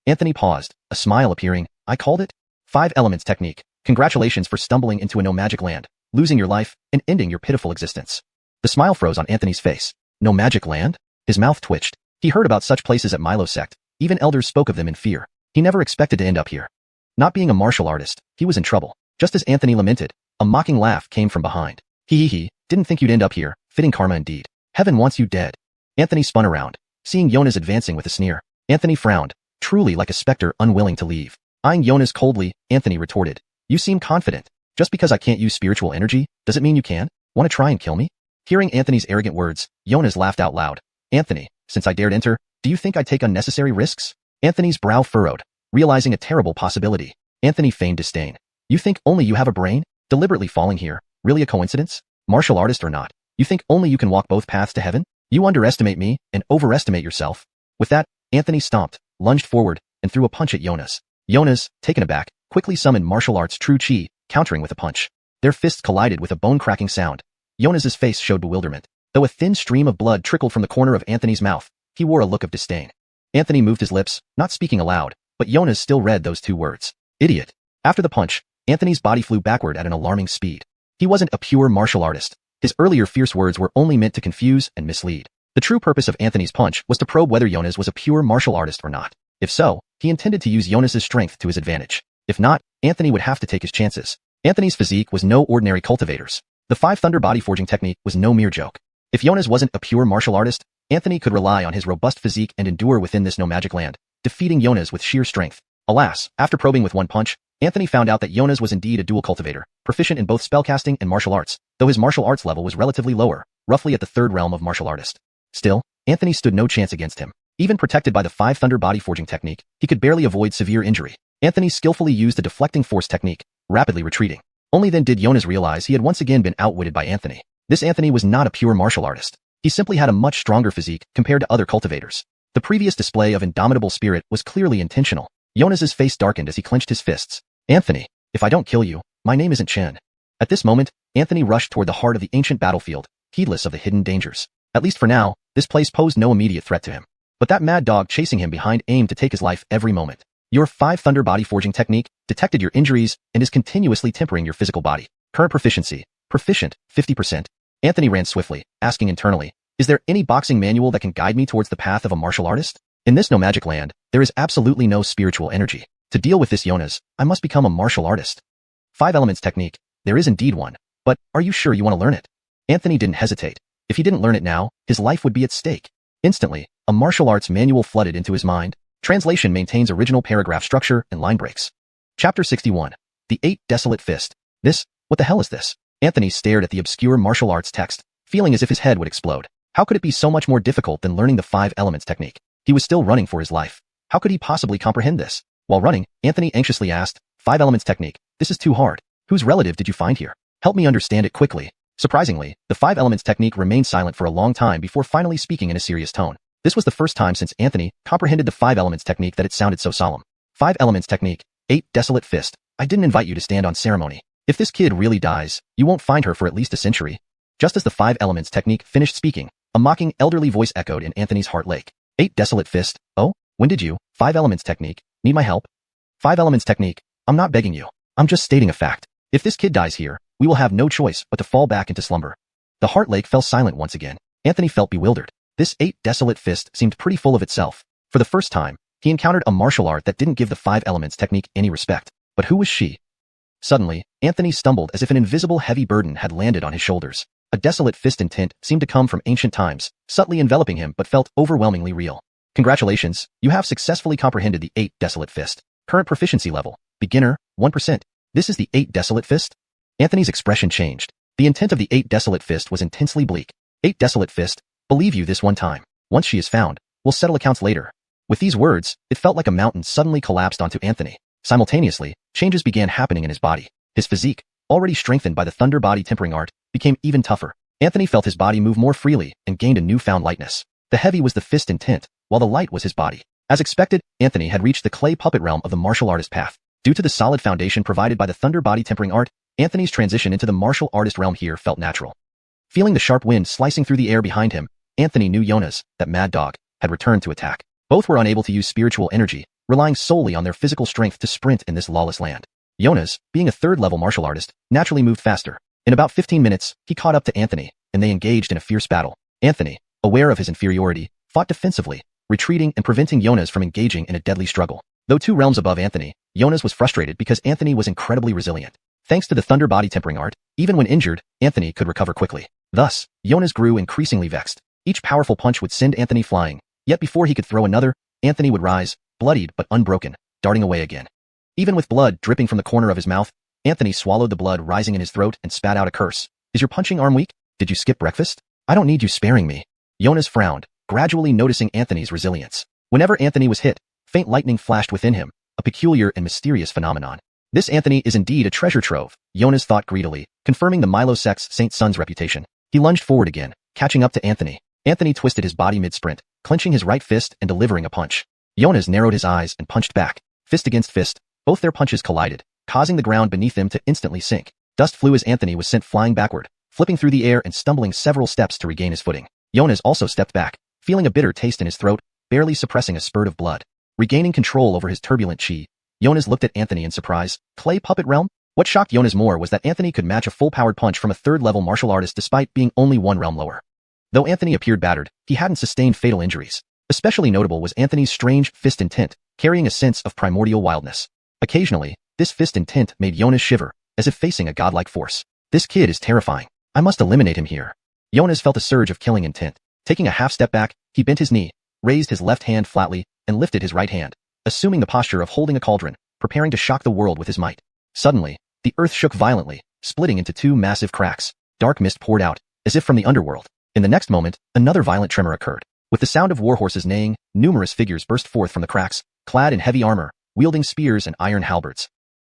Anthony paused, a smile appearing. I called it? 5 elements technique. Congratulations for stumbling into a no-magic land, losing your life, and ending your pitiful existence. The smile froze on Anthony's face. No magic land? His mouth twitched. He heard about such places at Milo sect. Even elders spoke of them in fear. He never expected to end up here. Not being a martial artist, he was in trouble. Just as Anthony lamented, a mocking laugh came from behind. He, didn't think you'd end up here, fitting karma indeed. Heaven wants you dead. Anthony spun around, seeing Jonas advancing with a sneer. Anthony frowned, truly like a specter unwilling to leave. Eyeing Jonas coldly, Anthony retorted, You seem confident. Just because I can't use spiritual energy, does it mean you can? Want to try and kill me? Hearing Anthony's arrogant words, Jonas laughed out loud. Anthony, since I dared enter, do you think I'd take unnecessary risks? Anthony's brow furrowed, realizing a terrible possibility. Anthony feigned disdain. You think only you have a brain? Deliberately falling here, really a coincidence? Martial artist or not, you think only you can walk both paths to heaven? You underestimate me and overestimate yourself. With that, Anthony stomped, lunged forward, and threw a punch at Jonas. Jonas, taken aback, quickly summoned martial arts true chi, countering with a punch. Their fists collided with a bone-cracking sound. Jonas's face showed bewilderment. Though a thin stream of blood trickled from the corner of Anthony's mouth, he wore a look of disdain. Anthony moved his lips, not speaking aloud, but Jonas still read those 2 words. Idiot. After the punch, Anthony's body flew backward at an alarming speed. He wasn't a pure martial artist. His earlier fierce words were only meant to confuse and mislead. The true purpose of Anthony's punch was to probe whether Jonas was a pure martial artist or not. If so, he intended to use Jonas's strength to his advantage. If not, Anthony would have to take his chances. Anthony's physique was no ordinary cultivator's. The 5 Thunder body forging technique was no mere joke. If Jonas wasn't a pure martial artist, Anthony could rely on his robust physique and endure within this no magic land, defeating Jonas with sheer strength. Alas, after probing with one punch, Anthony found out that Jonas was indeed a dual cultivator, proficient in both spellcasting and martial arts, though his martial arts level was relatively lower, roughly at the third realm of martial artist. Still, Anthony stood no chance against him. Even protected by the 5 Thunder body forging technique, he could barely avoid severe injury. Anthony skillfully used the deflecting force technique, rapidly retreating. Only then did Jonas realize he had once again been outwitted by Anthony. This Anthony was not a pure martial artist. He simply had a much stronger physique compared to other cultivators. The previous display of indomitable spirit was clearly intentional. Jonas's face darkened as he clenched his fists. Anthony, if I don't kill you, my name isn't Chen. At this moment, Anthony rushed toward the heart of the ancient battlefield, heedless of the hidden dangers. At least for now, this place posed no immediate threat to him. But that mad dog chasing him behind aimed to take his life every moment. Your 5 Thunder body forging technique detected your injuries and is continuously tempering your physical body. Current proficiency, proficient, 50%. Anthony ran swiftly, asking internally, is there any boxing manual that can guide me towards the path of a martial artist? In this no magic land, there is absolutely no spiritual energy. To deal with this Jonas, I must become a martial artist. 5 elements technique, there is indeed one, but are you sure you want to learn it? Anthony didn't hesitate. If he didn't learn it now, his life would be at stake. Instantly, a martial arts manual flooded into his mind. Translation maintains original paragraph structure and line breaks. Chapter 61. The 8 Desolate Fist. What the hell is this? Anthony stared at the obscure martial arts text, feeling as if his head would explode. How could it be so much more difficult than learning the 5 elements technique? He was still running for his life. How could he possibly comprehend this? While running, Anthony anxiously asked, 5 elements technique, this is too hard. Whose relative did you find here? Help me understand it quickly. Surprisingly, the 5 elements technique remained silent for a long time before finally speaking in a serious tone. This was the first time since Anthony comprehended the 5 elements technique that it sounded so solemn. 5 elements technique, 8 Desolate Fist. I didn't invite you to stand on ceremony. If this kid really dies, you won't find her for at least a century. Just as the 5 elements technique finished speaking, a mocking elderly voice echoed in Anthony's heart lake. 8 Desolate Fist. Oh, when did you, 5 elements technique, need my help? 5 elements technique, I'm not begging you. I'm just stating a fact. If this kid dies here, we will have no choice but to fall back into slumber. The heart lake fell silent once again. Anthony felt bewildered. This 8 Desolate Fist seemed pretty full of itself. For the first time, he encountered a martial art that didn't give the 5 elements technique any respect. But who was she? Suddenly, Anthony stumbled as if an invisible heavy burden had landed on his shoulders. A desolate fist intent seemed to come from ancient times, subtly enveloping him but felt overwhelmingly real. Congratulations, you have successfully comprehended the 8 Desolate Fist. Current proficiency level, beginner, 1%. This is the 8 Desolate Fist? Anthony's expression changed. The intent of the 8 Desolate Fist was intensely bleak. 8 Desolate Fist, believe you this one time. Once she is found, we'll settle accounts later. With these words, it felt like a mountain suddenly collapsed onto Anthony. Simultaneously, changes began happening in his body. His physique, already strengthened by the Thunder body tempering art, became even tougher. Anthony felt his body move more freely and gained a newfound lightness. The heavy was the fist intent, while the light was his body. As expected, Anthony had reached the clay puppet realm of the martial artist path. Due to the solid foundation provided by the Thunder body tempering art, Anthony's transition into the martial artist realm here felt natural. Feeling the sharp wind slicing through the air behind him, Anthony knew Jonas, that mad dog, had returned to attack. Both were unable to use spiritual energy, relying solely on their physical strength to sprint in this lawless land. Jonas, being a third-level martial artist, naturally moved faster. In about 15 minutes, he caught up to Anthony, and they engaged in a fierce battle. Anthony, aware of his inferiority, fought defensively, retreating and preventing Jonas from engaging in a deadly struggle. Though 2 realms above Anthony, Jonas was frustrated because Anthony was incredibly resilient. Thanks to the Thunder body tempering art, even when injured, Anthony could recover quickly. Thus, Jonas grew increasingly vexed. Each powerful punch would send Anthony flying, yet before he could throw another, Anthony would rise, bloodied but unbroken, darting away again. Even with blood dripping from the corner of his mouth, Anthony swallowed the blood rising in his throat and spat out a curse. Is your punching arm weak? Did you skip breakfast? I don't need you sparing me. Jonas frowned, gradually noticing Anthony's resilience. Whenever Anthony was hit, faint lightning flashed within him, a peculiar and mysterious phenomenon. This Anthony is indeed a treasure trove, Jonas thought greedily, confirming the Milo-Sex Saint Son's reputation. He lunged forward again, catching up to Anthony. Anthony twisted his body mid-sprint, clenching his right fist and delivering a punch. Jonas narrowed his eyes and punched back. Fist against fist, both their punches collided, causing the ground beneath them to instantly sink. Dust flew as Anthony was sent flying backward, flipping through the air and stumbling several steps to regain his footing. Jonas also stepped back, feeling a bitter taste in his throat, barely suppressing a spurt of blood. Regaining control over his turbulent chi, Jonas looked at Anthony in surprise. Clay puppet realm? What shocked Jonas more was that Anthony could match a full-powered punch from a third-level martial artist despite being only 1 realm lower. Though Anthony appeared battered, he hadn't sustained fatal injuries. Especially notable was Anthony's strange fist intent, carrying a sense of primordial wildness. Occasionally, this fist intent made Jonas shiver, as if facing a godlike force. This kid is terrifying. I must eliminate him here. Jonas felt a surge of killing intent. Taking a half step back, he bent his knee, raised his left hand flatly, and lifted his right hand. assuming the posture of holding a cauldron, preparing to shock the world with his might. Suddenly, the earth shook violently, splitting into two massive cracks. Dark mist poured out, as if from the underworld. In the next moment, another violent tremor occurred. With the sound of warhorses neighing, numerous figures burst forth from the cracks, clad in heavy armor, wielding spears and iron halberds.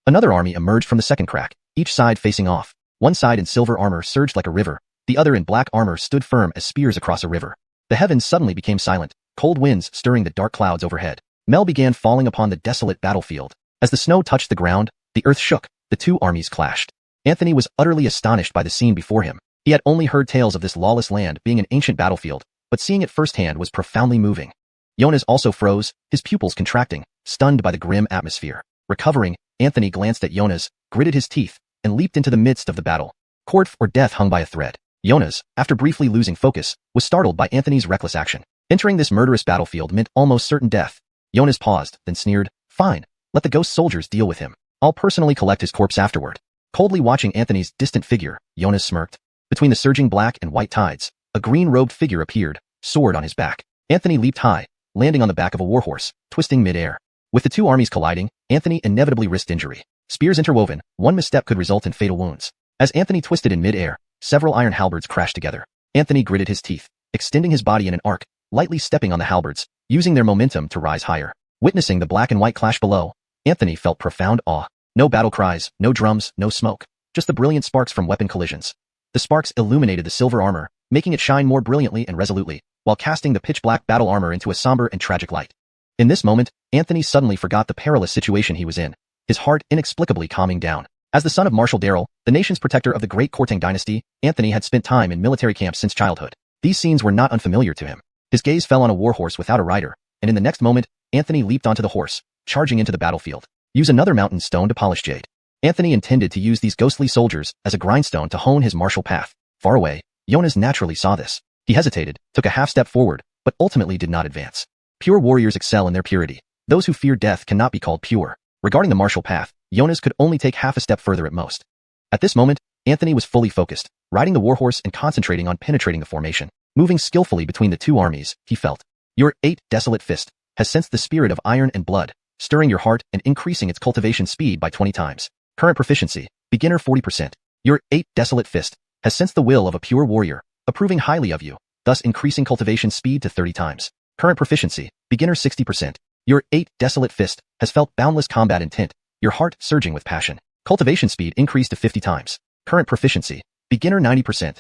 Another army emerged from the second crack, each side facing off. One side in silver armor surged like a river, the other in black armor stood firm as spears across a river. The heavens suddenly became silent, cold winds stirring the dark clouds overhead. Mel began falling upon the desolate battlefield. As the snow touched the ground, the earth shook, the two armies clashed. Anthony was utterly astonished by the scene before him. He had only heard tales of this lawless land being an ancient battlefield, but seeing it firsthand was profoundly moving. Jonas also froze, his pupils contracting, stunned by the grim atmosphere. Recovering, Anthony glanced at Jonas, gritted his teeth, and leaped into the midst of the battle. Court or death hung by a thread. Jonas, after briefly losing focus, was startled by Anthony's reckless action. Entering this murderous battlefield meant almost certain death. Jonas paused, then sneered, "Fine, let the ghost soldiers deal with him. I'll personally collect his corpse afterward." Coldly watching Anthony's distant figure, Jonas smirked. Between the surging black and white tides, a green-robed figure appeared, sword on his back. Anthony leaped high, landing on the back of a warhorse, twisting mid-air. With the two armies colliding, Anthony inevitably risked injury. Spears interwoven, one misstep could result in fatal wounds. As Anthony twisted in mid-air, several iron halberds crashed together. Anthony gritted his teeth, extending his body in an arc, lightly stepping on the halberds, using their momentum to rise higher. Witnessing the black and white clash below, Anthony felt profound awe. No battle cries, no drums, no smoke, just the brilliant sparks from weapon collisions. The sparks illuminated the silver armor, making it shine more brilliantly and resolutely, while casting the pitch-black battle armor into a somber and tragic light. In this moment, Anthony suddenly forgot the perilous situation he was in, his heart inexplicably calming down. As the son of Marshal Darrell, the nation's protector of the great Kortang dynasty, Anthony had spent time in military camps since childhood. These scenes were not unfamiliar to him. His gaze fell on a warhorse without a rider, and in the next moment, Anthony leaped onto the horse, charging into the battlefield. Use another mountain stone to polish jade. Anthony intended to use these ghostly soldiers as a grindstone to hone his martial path. Far away, Jonas naturally saw this. He hesitated, took a half step forward, but ultimately did not advance. Pure warriors excel in their purity. Those who fear death cannot be called pure. Regarding the martial path, Jonas could only take half a step further at most. At this moment, Anthony was fully focused, riding the warhorse and concentrating on penetrating the formation. Moving skillfully between the two armies, he felt. Your desolate fist has sensed the spirit of iron and blood, stirring your heart and increasing its cultivation speed by 20 times. Current proficiency, beginner 40%. Your desolate fist has sensed the will of a pure warrior, approving highly of you, thus increasing cultivation speed to 30 times. Current proficiency, beginner 60%. Your desolate fist has felt boundless combat intent, your heart surging with passion. Cultivation speed increased to 50 times. Current proficiency, beginner 90%.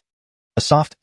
A soft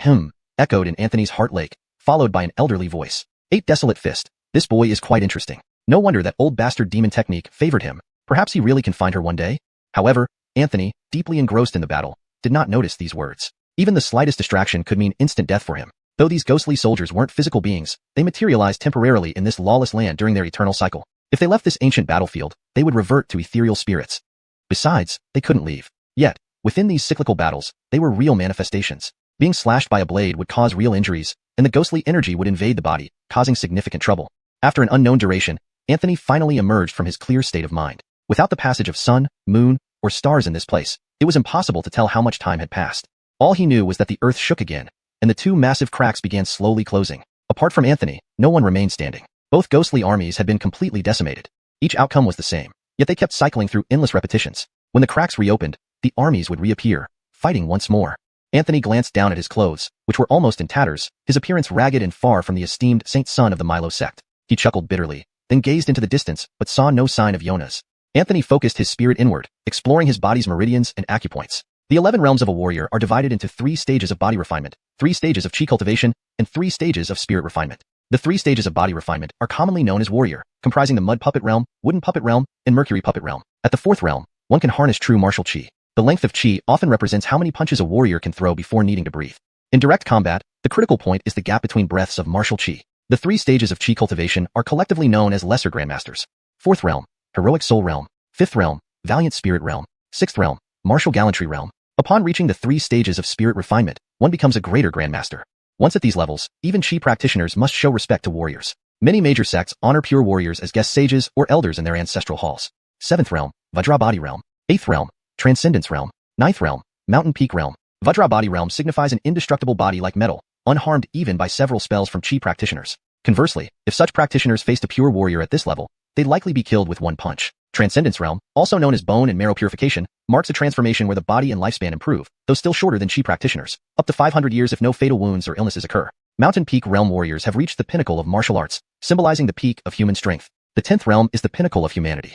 echoed in Anthony's heart lake, followed by an elderly voice. Desolate fist. This boy is quite interesting. No wonder that old bastard demon technique favored him. Perhaps he really can find her one day? However, Anthony, deeply engrossed in the battle, did not notice these words. Even the slightest distraction could mean instant death for him. Though these ghostly soldiers weren't physical beings, they materialized temporarily in this lawless land during their eternal cycle. If they left this ancient battlefield, they would revert to ethereal spirits. Besides, they couldn't leave. Yet, within these cyclical battles, they were real manifestations. Being slashed by a blade would cause real injuries, and the ghostly energy would invade the body, causing significant trouble. After an unknown duration, Anthony finally emerged from his clear state of mind. Without the passage of sun, moon, or stars in this place, it was impossible to tell how much time had passed. All he knew was that the earth shook again, and the two massive cracks began slowly closing. Apart from Anthony, no one remained standing. Both ghostly armies had been completely decimated. Each outcome was the same, yet they kept cycling through endless repetitions. When the cracks reopened, the armies would reappear, fighting once more. Anthony glanced down at his clothes, which were almost in tatters, his appearance ragged and far from the esteemed saint son of the Milo sect. He chuckled bitterly, then gazed into the distance, but saw no sign of Jonas. Anthony focused his spirit inward, exploring his body's meridians and acupoints. The 11 realms of a warrior are divided into 3 stages of body refinement, 3 stages of chi cultivation, and 3 stages of spirit refinement. The 3 stages of body refinement are commonly known as warrior, comprising the mud puppet realm, wooden puppet realm, and mercury puppet realm. At the 4th realm, one can harness true martial chi. The length of chi often represents how many punches a warrior can throw before needing to breathe. In direct combat, the critical point is the gap between breaths of martial chi. The 3 stages of chi cultivation are collectively known as lesser grandmasters. 4th realm, heroic soul realm. 5th realm, valiant spirit realm. 6th realm, martial gallantry realm. Upon reaching the 3 stages of spirit refinement, one becomes a greater grandmaster. Once at these levels, even chi practitioners must show respect to warriors. Many major sects honor pure warriors as guest sages or elders in their ancestral halls. 7th realm, Vajrabadi realm. 8th realm, Transcendence realm. 9th realm, Mountain Peak realm. Vajrabadi realm signifies an indestructible body like metal, unharmed even by several spells from chi practitioners. Conversely, if such practitioners faced a pure warrior at this level, they'd likely be killed with one punch. Transcendence realm, also known as bone and marrow purification, marks a transformation where the body and lifespan improve, though still shorter than Chi practitioners, up to 500 years if no fatal wounds or illnesses occur. Mountain Peak realm warriors have reached the pinnacle of martial arts, symbolizing the peak of human strength. The 10th realm is the pinnacle of humanity.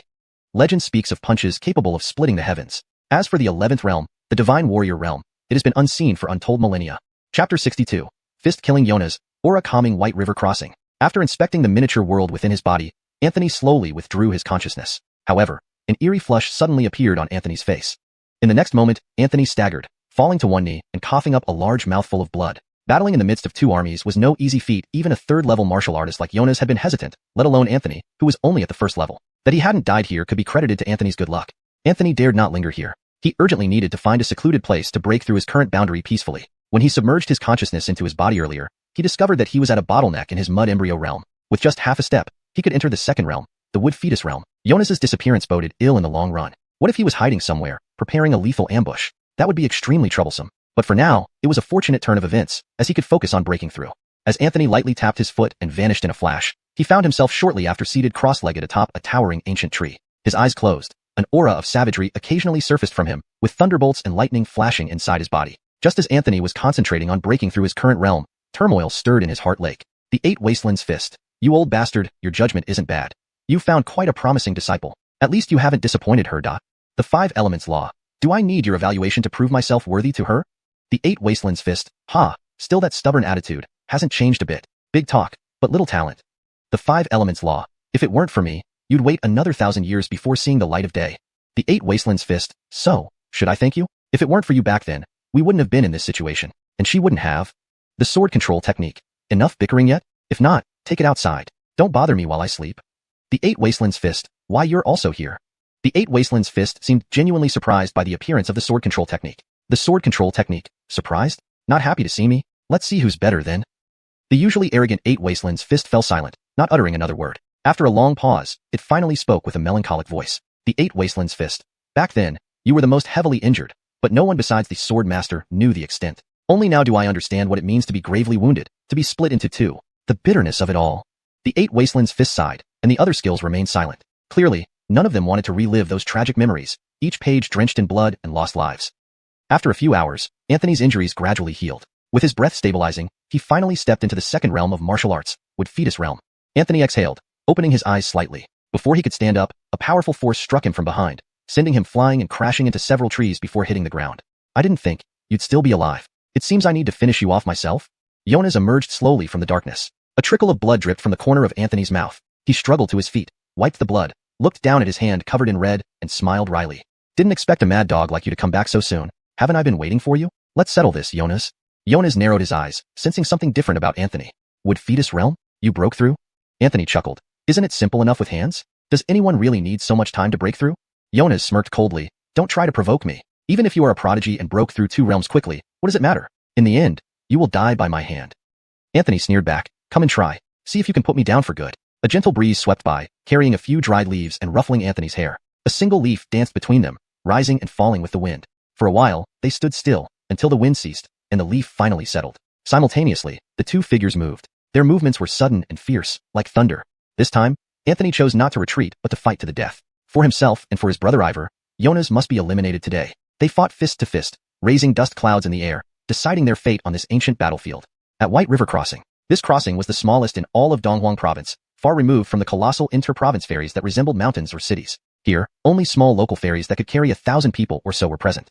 Legend speaks of punches capable of splitting the heavens. As for the 11th realm, the divine warrior realm, it has been unseen for untold millennia. Chapter 62. Fist-killing Yona's, aura-calming White River Crossing. After inspecting the miniature world within his body, Anthony slowly withdrew his consciousness. However, an eerie flush suddenly appeared on Anthony's face. In the next moment, Anthony staggered, falling to one knee and coughing up a large mouthful of blood. Battling in the midst of two armies was no easy feat. Even a third-level martial artist like Jonas had been hesitant, let alone Anthony, who was only at the first level. That he hadn't died here could be credited to Anthony's good luck. Anthony dared not linger here. He urgently needed to find a secluded place to break through his current boundary peacefully. When he submerged his consciousness into his body earlier, he discovered that he was at a bottleneck in his mud embryo realm. With just half a step, he could enter the second realm, the wood fetus realm. Jonas's disappearance boded ill in the long run. What if he was hiding somewhere, preparing a lethal ambush? That would be extremely troublesome. But for now, it was a fortunate turn of events, as he could focus on breaking through. As Anthony lightly tapped his foot and vanished in a flash, he found himself shortly after seated cross-legged atop a towering ancient tree. His eyes closed. An aura of savagery occasionally surfaced from him, with thunderbolts and lightning flashing inside his body. Just as Anthony was concentrating on breaking through his current realm, turmoil stirred in his heart lake. The 8 Wastelands Fist. You old bastard, your judgment isn't bad. You found quite a promising disciple. At least you haven't disappointed her. The 5 Elements Law. Do I need your evaluation to prove myself worthy to her? The 8 Wastelands Fist. Still that stubborn attitude. Hasn't changed a bit. Big talk, but little talent. The 5 Elements Law. If it weren't for me, you'd wait another 1,000 years before seeing the light of day. The 8 Wastelands Fist. So, should I thank you? If it weren't for you back then, we wouldn't have been in this situation. And she wouldn't have. The sword control technique. Enough bickering yet? If not, take it outside. Don't bother me while I sleep. The 8 Wastelands Fist. Why, you're also here. The 8 Wastelands Fist seemed genuinely surprised by the appearance of the sword control technique. The sword control technique. Surprised? Not happy to see me? Let's see who's better then. The usually arrogant 8 Wastelands Fist fell silent, not uttering another word. After a long pause, it finally spoke with a melancholic voice. The 8 Wastelands Fist. Back then, you were the most heavily injured, but no one besides the sword master knew the extent. Only now do I understand what it means to be gravely wounded, to be split into two. The bitterness of it all. The 8 Wastelands Fist sighed, and the other skills remained silent. Clearly, none of them wanted to relive those tragic memories, each page drenched in blood and lost lives. After a few hours, Anthony's injuries gradually healed. With his breath stabilizing, he finally stepped into the second realm of martial arts, wood fetus realm. Anthony exhaled, opening his eyes slightly. Before he could stand up, a powerful force struck him from behind, sending him flying and crashing into several trees before hitting the ground. I didn't think you'd still be alive. It seems I need to finish you off myself. Jonas emerged slowly from the darkness. A trickle of blood dripped from the corner of Anthony's mouth. He struggled to his feet, wiped the blood, looked down at his hand covered in red, and smiled wryly. Didn't expect a mad dog like you to come back so soon. Haven't I been waiting for you? Let's settle this, Jonas. Jonas narrowed his eyes, sensing something different about Anthony. Wood fetus realm? You broke through? Anthony chuckled. Isn't it simple enough with hands? Does anyone really need so much time to break through? Jonas smirked coldly. Don't try to provoke me. Even if you are a prodigy and broke through 2 realms quickly, what does it matter? In the end, you will die by my hand. Anthony sneered back. Come and try. See if you can put me down for good. A gentle breeze swept by, carrying a few dried leaves and ruffling Anthony's hair. A single leaf danced between them, rising and falling with the wind. For a while, they stood still, until the wind ceased, and the leaf finally settled. Simultaneously, the 2 figures moved. Their movements were sudden and fierce, like thunder. This time, Anthony chose not to retreat but to fight to the death. For himself and for his brother Ivor, Jonas must be eliminated today. They fought fist to fist, raising dust clouds in the air, deciding their fate on this ancient battlefield. At White River Crossing. This crossing was the smallest in all of Donghuang Province, far removed from the colossal inter-province ferries that resembled mountains or cities. Here, only small local ferries that could carry 1,000 people or so were present.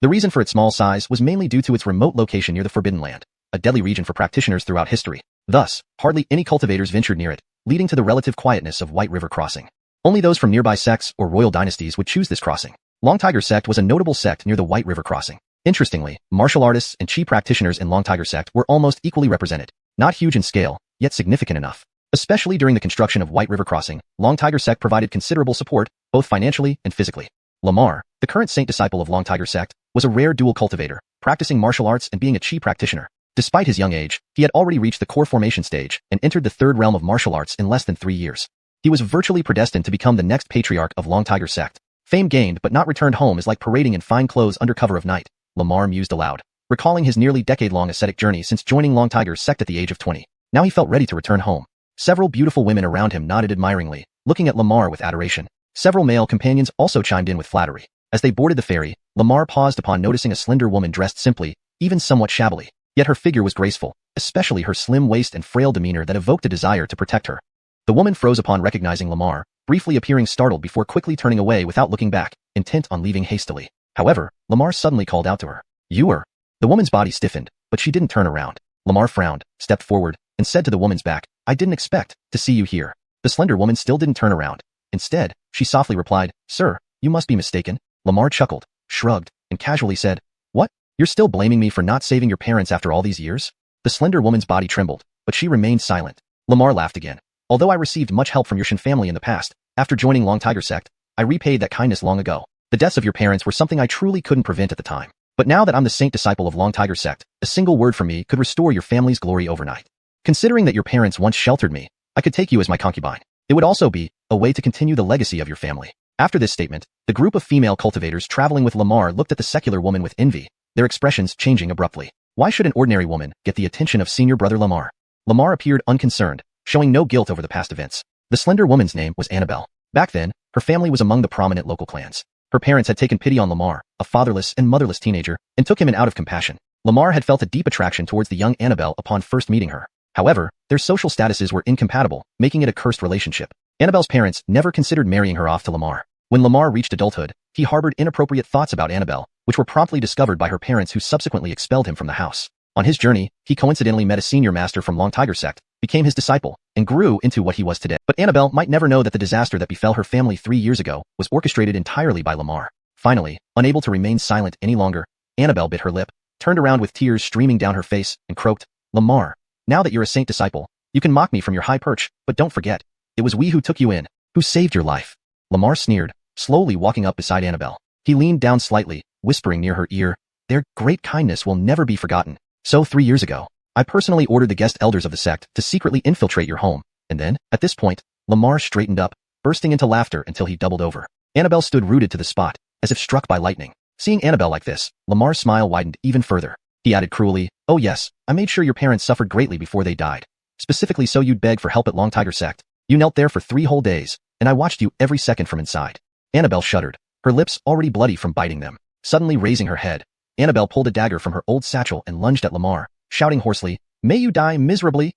The reason for its small size was mainly due to its remote location near the Forbidden Land, a deadly region for practitioners throughout history. Thus, hardly any cultivators ventured near it, leading to the relative quietness of White River Crossing. Only those from nearby sects or royal dynasties would choose this crossing. Long Tiger Sect was a notable sect near the White River Crossing. Interestingly, martial artists and Chi practitioners in Long Tiger Sect were almost equally represented. Not huge in scale, yet significant enough. Especially during the construction of White River Crossing, Long Tiger Sect provided considerable support, both financially and physically. Lamar, the current saint disciple of Long Tiger Sect, was a rare dual cultivator, practicing martial arts and being a Chi practitioner. Despite his young age, he had already reached the core formation stage and entered the 3rd realm of martial arts in less than 3 years. He was virtually predestined to become the next patriarch of Long Tiger Sect. Fame gained but not returned home is like parading in fine clothes under cover of night, Lamar mused aloud, recalling his nearly decade-long ascetic journey since joining Long Tiger Sect at the age of 20. Now he felt ready to return home. Several beautiful women around him nodded admiringly, looking at Lamar with adoration. Several male companions also chimed in with flattery. As they boarded the ferry, Lamar paused upon noticing a slender woman dressed simply, even somewhat shabbily. Yet her figure was graceful, especially her slim waist and frail demeanor that evoked a desire to protect her. The woman froze upon recognizing Lamar, briefly appearing startled before quickly turning away without looking back, intent on leaving hastily. However, Lamar suddenly called out to her. "You are." The woman's body stiffened, but she didn't turn around. Lamar frowned, stepped forward, and said to the woman's back, "I didn't expect to see you here." The slender woman still didn't turn around. Instead, she softly replied, "Sir, you must be mistaken." Lamar chuckled, shrugged, and casually said, "What? You're still blaming me for not saving your parents after all these years?" The slender woman's body trembled, but she remained silent. Lamar laughed again. "Although I received much help from your Shin family in the past, after joining Long Tiger Sect, I repaid that kindness long ago. The deaths of your parents were something I truly couldn't prevent at the time. But now that I'm the saint disciple of Long Tiger Sect, a single word from me could restore your family's glory overnight. Considering that your parents once sheltered me, I could take you as my concubine. It would also be a way to continue the legacy of your family." After this statement, the group of female cultivators traveling with Lamar looked at the secular woman with envy, their expressions changing abruptly. Why should an ordinary woman get the attention of senior brother Lamar? Lamar appeared unconcerned, showing no guilt over the past events. The slender woman's name was Annabelle. Back then, her family was among the prominent local clans. Her parents had taken pity on Lamar, a fatherless and motherless teenager, and took him in out of compassion. Lamar had felt a deep attraction towards the young Annabelle upon first meeting her. However, their social statuses were incompatible, making it a cursed relationship. Annabelle's parents never considered marrying her off to Lamar. When Lamar reached adulthood, he harbored inappropriate thoughts about Annabelle, which were promptly discovered by her parents who subsequently expelled him from the house. On his journey, he coincidentally met a senior master from Long Tiger Sect, became his disciple, and grew into what he was today. But Annabelle might never know that the disaster that befell her family 3 years ago was orchestrated entirely by Lamar. Finally, unable to remain silent any longer, Annabelle bit her lip, turned around with tears streaming down her face, and croaked, "Lamar, now that you're a saint disciple, you can mock me from your high perch, but don't forget, it was we who took you in, who saved your life." Lamar sneered, slowly walking up beside Annabelle. He leaned down slightly, whispering near her ear, "Their great kindness will never be forgotten. So 3 years ago, I personally ordered the guest elders of the sect to secretly infiltrate your home, and then, at this point," Lamar straightened up, bursting into laughter until he doubled over. Annabelle stood rooted to the spot, as if struck by lightning. Seeing Annabelle like this, Lamar's smile widened even further. He added cruelly, "Oh yes, I made sure your parents suffered greatly before they died. Specifically so you'd beg for help at Long Tiger Sect. You knelt there for 3 whole days, and I watched you every second from inside." Annabelle shuddered, her lips already bloody from biting them. Suddenly raising her head, Annabelle pulled a dagger from her old satchel and lunged at Lamar, shouting hoarsely, "May you die miserably."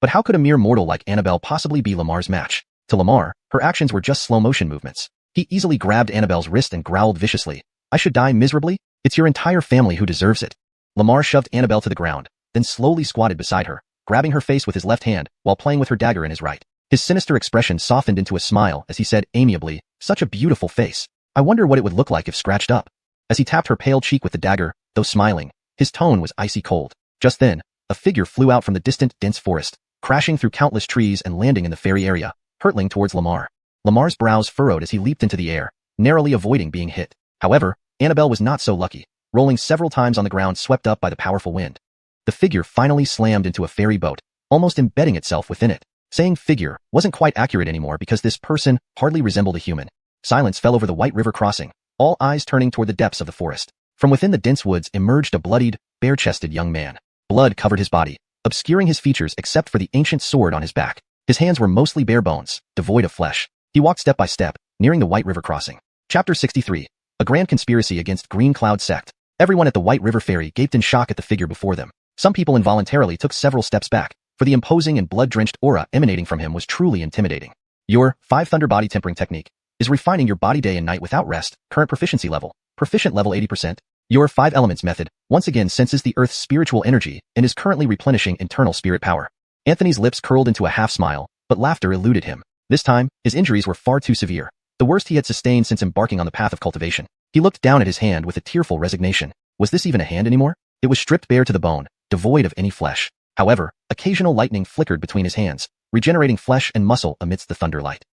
But how could a mere mortal like Annabelle possibly be Lamar's match? To Lamar, her actions were just slow-motion movements. He easily grabbed Annabelle's wrist and growled viciously, "I should die miserably? It's your entire family who deserves it." Lamar shoved Annabelle to the ground, then slowly squatted beside her, grabbing her face with his left hand while playing with her dagger in his right. His sinister expression softened into a smile as he said amiably, "Such a beautiful face. I wonder what it would look like if scratched up." As he tapped her pale cheek with the dagger, though smiling, his tone was icy cold. Just then, a figure flew out from the distant, dense forest, crashing through countless trees and landing in the ferry area, hurtling towards Lamar. Lamar's brows furrowed as he leaped into the air, narrowly avoiding being hit. However, Annabelle was not so lucky, rolling several times on the ground swept up by the powerful wind. The figure finally slammed into a ferry boat, almost embedding itself within it. Saying figure wasn't quite accurate anymore because this person hardly resembled a human. Silence fell over the White River crossing, all eyes turning toward the depths of the forest. From within the dense woods emerged a bloodied, bare-chested young man. Blood covered his body, obscuring his features except for the ancient sword on his back. His hands were mostly bare bones, devoid of flesh. He walked step by step, nearing the White River crossing. Chapter 63. A grand conspiracy against Green Cloud Sect. Everyone at the White River ferry gaped in shock at the figure before them. Some people involuntarily took several steps back, for the imposing and blood-drenched aura emanating from him was truly intimidating. Your 5 Thunder Body Tempering Technique is refining your body day and night without rest. Current proficiency level. Proficient level 80%. Your 5 Elements method once again senses the Earth's spiritual energy and is currently replenishing internal spirit power. Anthony's lips curled into a half-smile, but laughter eluded him. This time, his injuries were far too severe, the worst he had sustained since embarking on the path of cultivation. He looked down at his hand with a tearful resignation. Was this even a hand anymore? It was stripped bare to the bone, devoid of any flesh. However, occasional lightning flickered between his hands, regenerating flesh and muscle amidst the thunder light.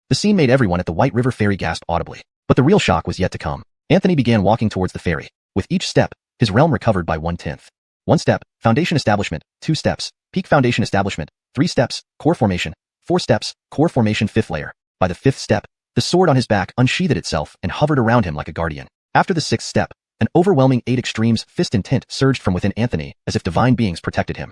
The scene made everyone at the White River ferry gasp audibly. But the real shock was yet to come. Anthony began walking towards the ferry. With each step, his realm recovered by 1/10. 1 step, foundation establishment. 2 steps, peak foundation establishment. 3 steps, core formation. 4 steps, core formation 5th layer. By the 5th step, the sword on his back unsheathed itself and hovered around him like a guardian. After the 6th step, an overwhelming 8 extremes fist intent surged from within Anthony as if divine beings protected him.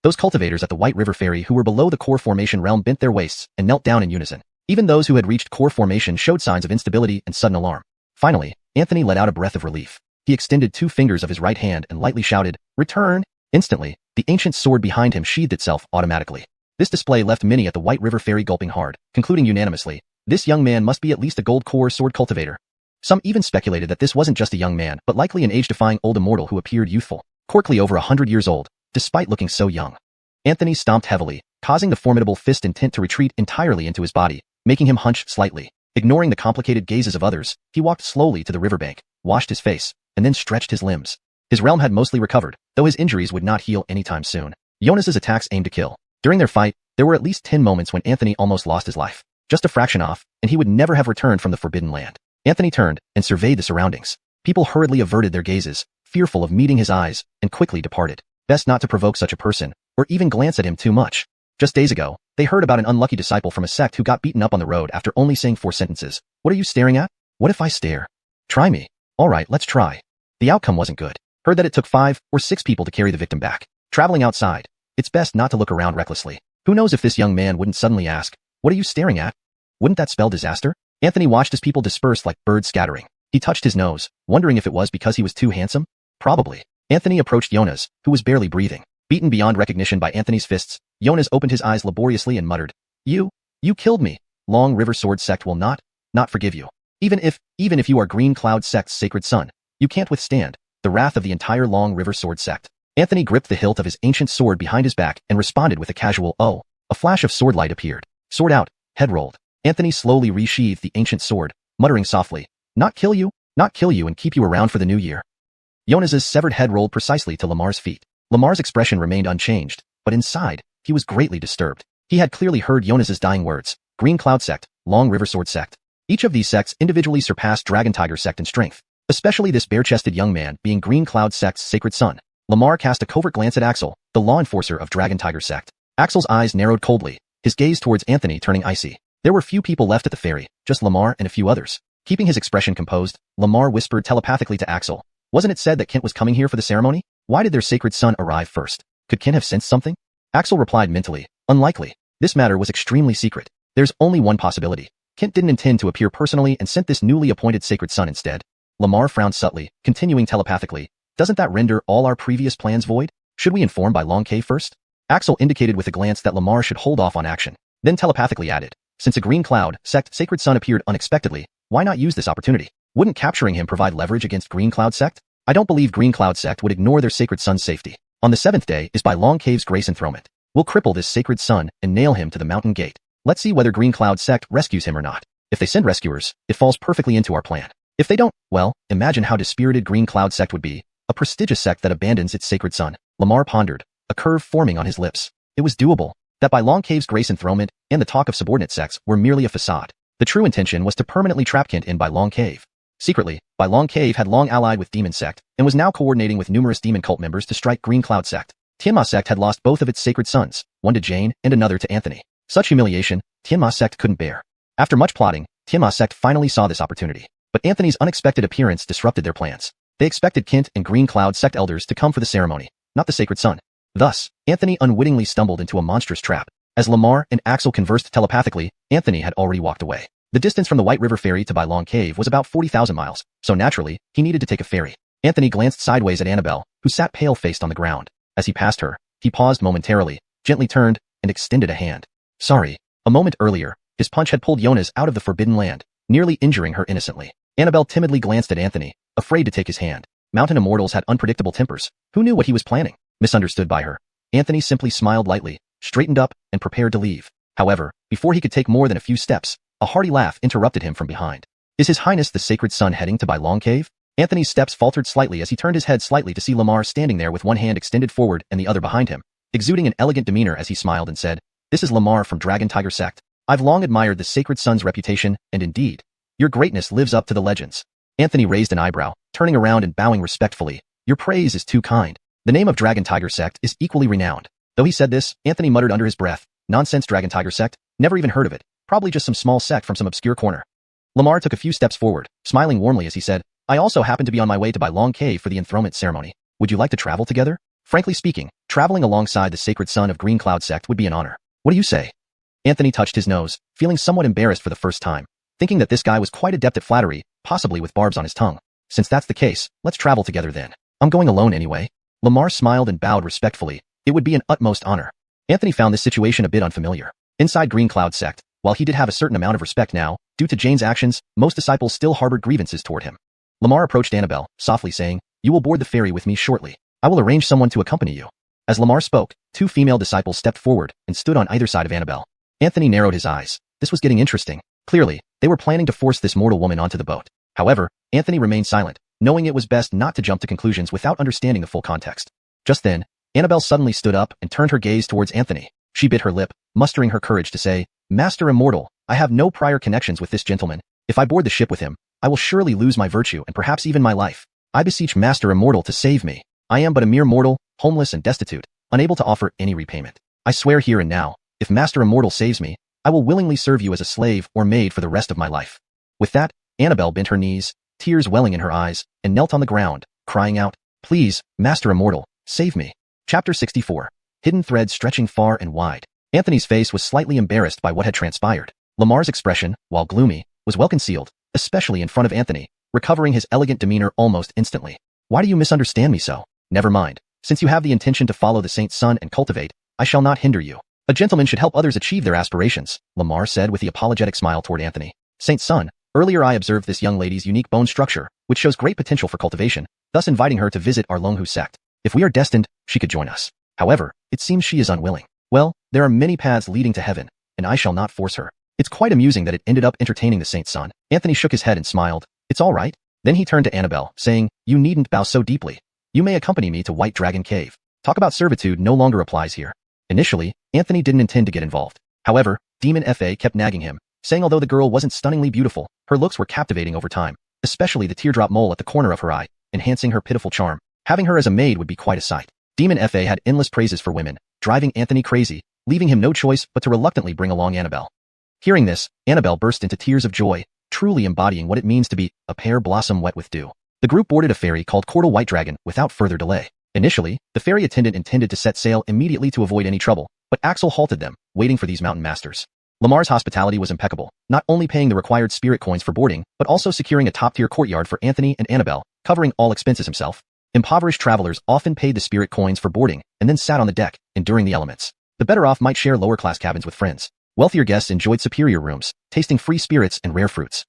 Those cultivators at the White River ferry who were below the core formation realm bent their waists and knelt down in unison. Even those who had reached core formation showed signs of instability and sudden alarm. Finally, Anthony let out a breath of relief. He extended 2 fingers of his right hand and lightly shouted, "Return!" Instantly, the ancient sword behind him sheathed itself automatically. This display left many at the White River Ferry gulping hard, concluding unanimously, this young man must be at least a gold core sword cultivator. Some even speculated that this wasn't just a young man, but likely an age-defying old immortal who appeared youthful, corkly over 100 years old, despite looking so young. Anthony stomped heavily, causing the formidable fist intent to retreat entirely into his body, making him hunch slightly. Ignoring the complicated gazes of others, he walked slowly to the riverbank, washed his face, and then stretched his limbs. His realm had mostly recovered, though his injuries would not heal anytime soon. Jonas's attacks aimed to kill. During their fight, there were at least 10 moments when Anthony almost lost his life. Just a fraction off, and he would never have returned from the Forbidden Land. Anthony turned and surveyed the surroundings. People hurriedly averted their gazes, fearful of meeting his eyes, and quickly departed. Best not to provoke such a person, or even glance at him too much. Just days ago, they heard about an unlucky disciple from a sect who got beaten up on the road after only saying 4 sentences. What are you staring at? What if I stare? Try me. All right, let's try. The outcome wasn't good. Heard that it took 5 or 6 people to carry the victim back. Traveling outside, it's best not to look around recklessly. Who knows if this young man wouldn't suddenly ask, "What are you staring at?" Wouldn't that spell disaster? Anthony watched as people dispersed like birds scattering. He touched his nose, wondering if it was because he was too handsome. Probably. Anthony approached Jonas, who was barely breathing. Beaten beyond recognition by Anthony's fists, Jonas opened his eyes laboriously and muttered, You killed me. Long River Sword Sect will not forgive you. Even if you are Green Cloud Sect's sacred son, you can't withstand the wrath of the entire Long River Sword Sect. Anthony gripped the hilt of his ancient sword behind his back and responded with a casual, "Oh." A flash of sword light appeared. Sword out, head rolled. Anthony slowly resheathed the ancient sword, muttering softly, not kill you and keep you around for the new year." Jonas's severed head rolled precisely to Lamar's feet. Lamar's expression remained unchanged, but inside, he was greatly disturbed. He had clearly heard Jonas's dying words, Green Cloud Sect, Long River Sword Sect. Each of these sects individually surpassed Dragon Tiger Sect in strength, especially this bare-chested young man being Green Cloud Sect's sacred son. Lamar cast a covert glance at Axel, the law enforcer of Dragon Tiger Sect. Axel's eyes narrowed coldly, his gaze towards Anthony turning icy. There were few people left at the ferry, just Lamar and a few others. Keeping his expression composed, Lamar whispered telepathically to Axel, "Wasn't it said that Kent was coming here for the ceremony? Why did their sacred son arrive first? Could Kent have sensed something?" Axel replied mentally, "Unlikely. This matter was extremely secret. There's only one possibility. Kent didn't intend to appear personally and sent this newly appointed sacred son instead." Lamar frowned subtly, continuing telepathically, "Doesn't that render all our previous plans void? Should we inform by Long Cave first?" Axel indicated with a glance that Lamar should hold off on action, then telepathically added, "Since a Green Cloud Sect sacred son appeared unexpectedly, why not use this opportunity? Wouldn't capturing him provide leverage against Green Cloud Sect? I don't believe Green Cloud Sect would ignore their sacred son's safety. On the 7th day is by Long Cave's grace enthronement. We'll cripple this sacred son and nail him to the mountain gate. Let's see whether Green Cloud Sect rescues him or not. If they send rescuers, it falls perfectly into our plan. If they don't, well, imagine how dispirited Green Cloud Sect would be, a prestigious sect that abandons its sacred son." Lamar pondered, a curve forming on his lips. It was doable. That by Long Cave's grace enthronement and the talk of subordinate sects were merely a facade. The true intention was to permanently trap Kent in by Long Cave. Secretly, by Long Cave had long allied with Demon Sect and was now coordinating with numerous demon cult members to strike Green Cloud Sect. Tianma Sect had lost both of its sacred sons, one to Jane and another to Anthony. Such humiliation, Tianma Sect couldn't bear. After much plotting, Tianma Sect finally saw this opportunity. But Anthony's unexpected appearance disrupted their plans. They expected Kent and Green Cloud Sect elders to come for the ceremony, not the sacred son. Thus, Anthony unwittingly stumbled into a monstrous trap. As Lamar and Axel conversed telepathically, Anthony had already walked away. The distance from the White River Ferry to By Long Cave was about 40,000 miles, so naturally, he needed to take a ferry. Anthony glanced sideways at Annabelle, who sat pale-faced on the ground. As he passed her, he paused momentarily, gently turned, and extended a hand. "Sorry." A moment earlier, his punch had pulled Jonas out of the Forbidden Land, nearly injuring her innocently. Annabelle timidly glanced at Anthony, afraid to take his hand. Mountain immortals had unpredictable tempers. Who knew what he was planning? Misunderstood by her, Anthony simply smiled lightly, straightened up, and prepared to leave. However, before he could take more than a few steps, a hearty laugh interrupted him from behind. "Is His Highness the Sacred Son heading to By Long Cave?" Anthony's steps faltered slightly as he turned his head slightly to see Lamar standing there with one hand extended forward and the other behind him, exuding an elegant demeanor as he smiled and said, "This is Lamar from Dragon Tiger Sect. I've long admired the Sacred Son's reputation, and indeed, your greatness lives up to the legends." Anthony raised an eyebrow, turning around and bowing respectfully. "Your praise is too kind. The name of Dragon Tiger Sect is equally renowned." Though he said this, Anthony muttered under his breath, "Nonsense Dragon Tiger Sect, never even heard of it. Probably just some small sect from some obscure corner." Lamar took a few steps forward, smiling warmly as he said, "I also happen to be on my way to By Long Cave for the enthronement ceremony. Would you like to travel together? Frankly speaking, traveling alongside the Sacred Son of Green Cloud Sect would be an honor. What do you say?" Anthony touched his nose, feeling somewhat embarrassed for the first time, thinking that this guy was quite adept at flattery, possibly with barbs on his tongue. Since that's the case, let's travel together then. I'm going alone anyway. Lamar smiled and bowed respectfully. It would be an utmost honor. Anthony found this situation a bit unfamiliar. Inside Green Cloud sect, while he did have a certain amount of respect now, due to Jane's actions, most disciples still harbored grievances toward him. Lamar approached Annabelle, softly saying, "You will board the ferry with me shortly. I will arrange someone to accompany you." As Lamar spoke, two female disciples stepped forward and stood on either side of Annabelle. Anthony narrowed his eyes. This was getting interesting. Clearly, they were planning to force this mortal woman onto the boat. However, Anthony remained silent, knowing it was best not to jump to conclusions without understanding the full context. Just then, Annabelle suddenly stood up and turned her gaze towards Anthony. She bit her lip, mustering her courage to say, "Master Immortal, I have no prior connections with this gentleman. If I board the ship with him, I will surely lose my virtue and perhaps even my life. I beseech Master Immortal to save me. I am but a mere mortal, homeless and destitute, unable to offer any repayment. I swear here and now, if Master Immortal saves me, I will willingly serve you as a slave or maid for the rest of my life." With that, Annabelle bent her knees, tears welling in her eyes, and knelt on the ground, crying out, "Please, Master Immortal, save me." Chapter 64. Hidden threads stretching far and wide. Anthony's face was slightly embarrassed by what had transpired. Lamar's expression, while gloomy, was well concealed, especially in front of Anthony, recovering his elegant demeanor almost instantly. "Why do you misunderstand me so? Never mind. Since you have the intention to follow the Saint's son and cultivate, I shall not hinder you. A gentleman should help others achieve their aspirations," Lamar said with the apologetic smile toward Anthony. "Saint's son, earlier I observed this young lady's unique bone structure, which shows great potential for cultivation, thus inviting her to visit our Longhu sect. If we are destined, she could join us. However, it seems she is unwilling. Well, there are many paths leading to heaven, and I shall not force her." It's quite amusing that it ended up entertaining the Saint's son. Anthony shook his head and smiled. "It's all right." Then he turned to Annabelle, saying, "You needn't bow so deeply. You may accompany me to White Dragon Cave. Talk about servitude no longer applies here." Initially, Anthony didn't intend to get involved. However, Demon Fa kept nagging him, saying although the girl wasn't stunningly beautiful, her looks were captivating over time, especially the teardrop mole at the corner of her eye, enhancing her pitiful charm. Having her as a maid would be quite a sight. Demon Fa had endless praises for women, driving Anthony crazy, leaving him no choice but to reluctantly bring along Annabelle. Hearing this, Annabelle burst into tears of joy, truly embodying what it means to be a pear blossom wet with dew. The group boarded a ferry called Cortal White Dragon without further delay. Initially, the ferry attendant intended to set sail immediately to avoid any trouble, but Axel halted them, waiting for these mountain masters. Lamar's hospitality was impeccable, not only paying the required spirit coins for boarding, but also securing a top-tier courtyard for Anthony and Annabelle, covering all expenses himself. Impoverished travelers often paid the spirit coins for boarding and then sat on the deck, enduring the elements. The better-off might share lower-class cabins with friends. Wealthier guests enjoyed superior rooms, tasting free spirits and rare fruits.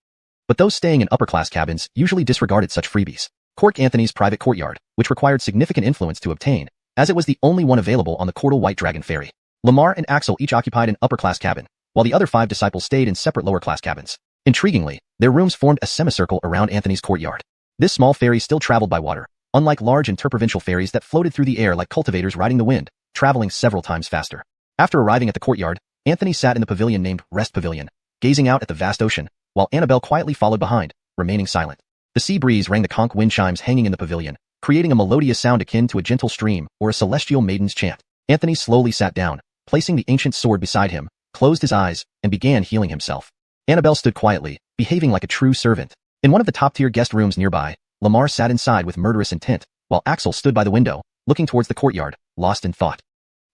But those staying in upper-class cabins usually disregarded such freebies. Cork Anthony's private courtyard, which required significant influence to obtain, as it was the only one available on the Cortal White Dragon ferry. Lamar and Axel each occupied an upper-class cabin, while the other 5 disciples stayed in separate lower-class cabins. Intriguingly, their rooms formed a semicircle around Anthony's courtyard. This small ferry still traveled by water, unlike large interprovincial ferries that floated through the air like cultivators riding the wind, traveling several times faster. After arriving at the courtyard, Anthony sat in the pavilion named Rest Pavilion, gazing out at the vast ocean, while Annabelle quietly followed behind, remaining silent. The sea breeze rang the conch wind chimes hanging in the pavilion, creating a melodious sound akin to a gentle stream or a celestial maiden's chant. Anthony slowly sat down, placing the ancient sword beside him, closed his eyes, and began healing himself. Annabelle stood quietly, behaving like a true servant. In one of the top-tier guest rooms nearby, Lamar sat inside with murderous intent, while Axel stood by the window, looking towards the courtyard, lost in thought.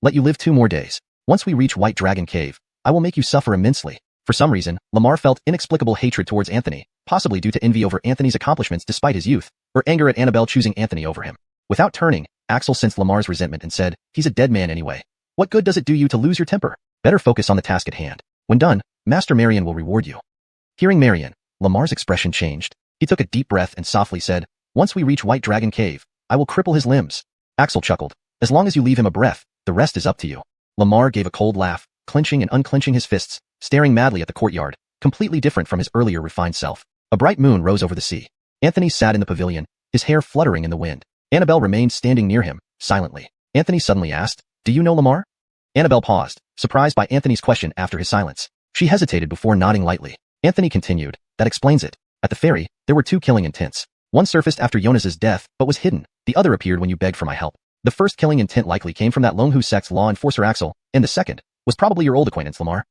"Let you live 2 more days. Once we reach White Dragon Cave, I will make you suffer immensely." For some reason, Lamar felt inexplicable hatred towards Anthony, possibly due to envy over Anthony's accomplishments despite his youth, or anger at Annabelle choosing Anthony over him. Without turning, Axel sensed Lamar's resentment and said, "He's a dead man anyway. What good does it do you to lose your temper? Better focus on the task at hand. When done, Master Marion will reward you." Hearing Marion, Lamar's expression changed. He took a deep breath and softly said, "Once we reach White Dragon Cave, I will cripple his limbs." Axel chuckled. "As long as you leave him a breath, the rest is up to you." Lamar gave a cold laugh, clenching and unclenching his fists, staring madly at the courtyard, completely different from his earlier refined self. A bright moon rose over the sea. Anthony sat in the pavilion, his hair fluttering in the wind. Annabelle remained standing near him, silently. Anthony suddenly asked, "Do you know Lamar?" Annabelle paused, surprised by Anthony's question after his silence. She hesitated before nodding lightly. Anthony continued, "That explains it. At the ferry, there were 2 killing intents. One surfaced after Jonas's death, but was hidden. The other appeared when you begged for my help. The first killing intent likely came from that Longhu sect's law enforcer Axel, and the second was probably your old acquaintance Lamar.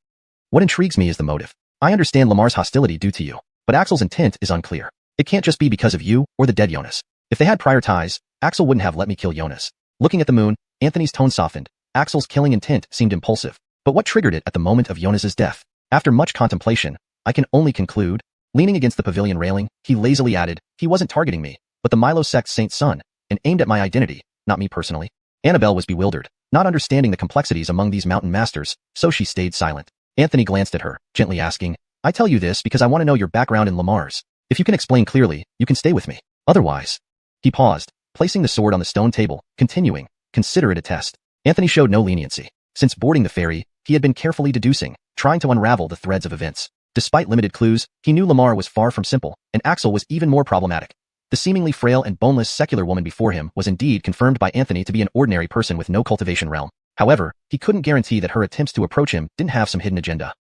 What intrigues me is the motive. I understand Lamar's hostility due to you, but Axel's intent is unclear. It can't just be because of you or the dead Jonas. If they had prior ties, Axel wouldn't have let me kill Jonas." Looking at the moon, Anthony's tone softened. Axel's killing intent seemed impulsive. But what triggered it at the moment of Jonas's death? After much contemplation, I can only conclude. Leaning against the pavilion railing, he lazily added, he wasn't targeting me, but the Milo sect's saint's son, and aimed at my identity, not me personally. Annabelle was bewildered, not understanding the complexities among these mountain masters, so she stayed silent. Anthony glanced at her, gently asking, I tell you this because I want to know your background in Lamar's. If you can explain clearly, you can stay with me. Otherwise. He paused, placing the sword on the stone table, continuing, consider it a test. Anthony showed no leniency. Since boarding the ferry, he had been carefully deducing, trying to unravel the threads of events. Despite limited clues, he knew Lamar was far from simple, and Axel was even more problematic. The seemingly frail and boneless secular woman before him was indeed confirmed by Anthony to be an ordinary person with no cultivation realm. However, he couldn't guarantee that her attempts to approach him didn't have some hidden agenda.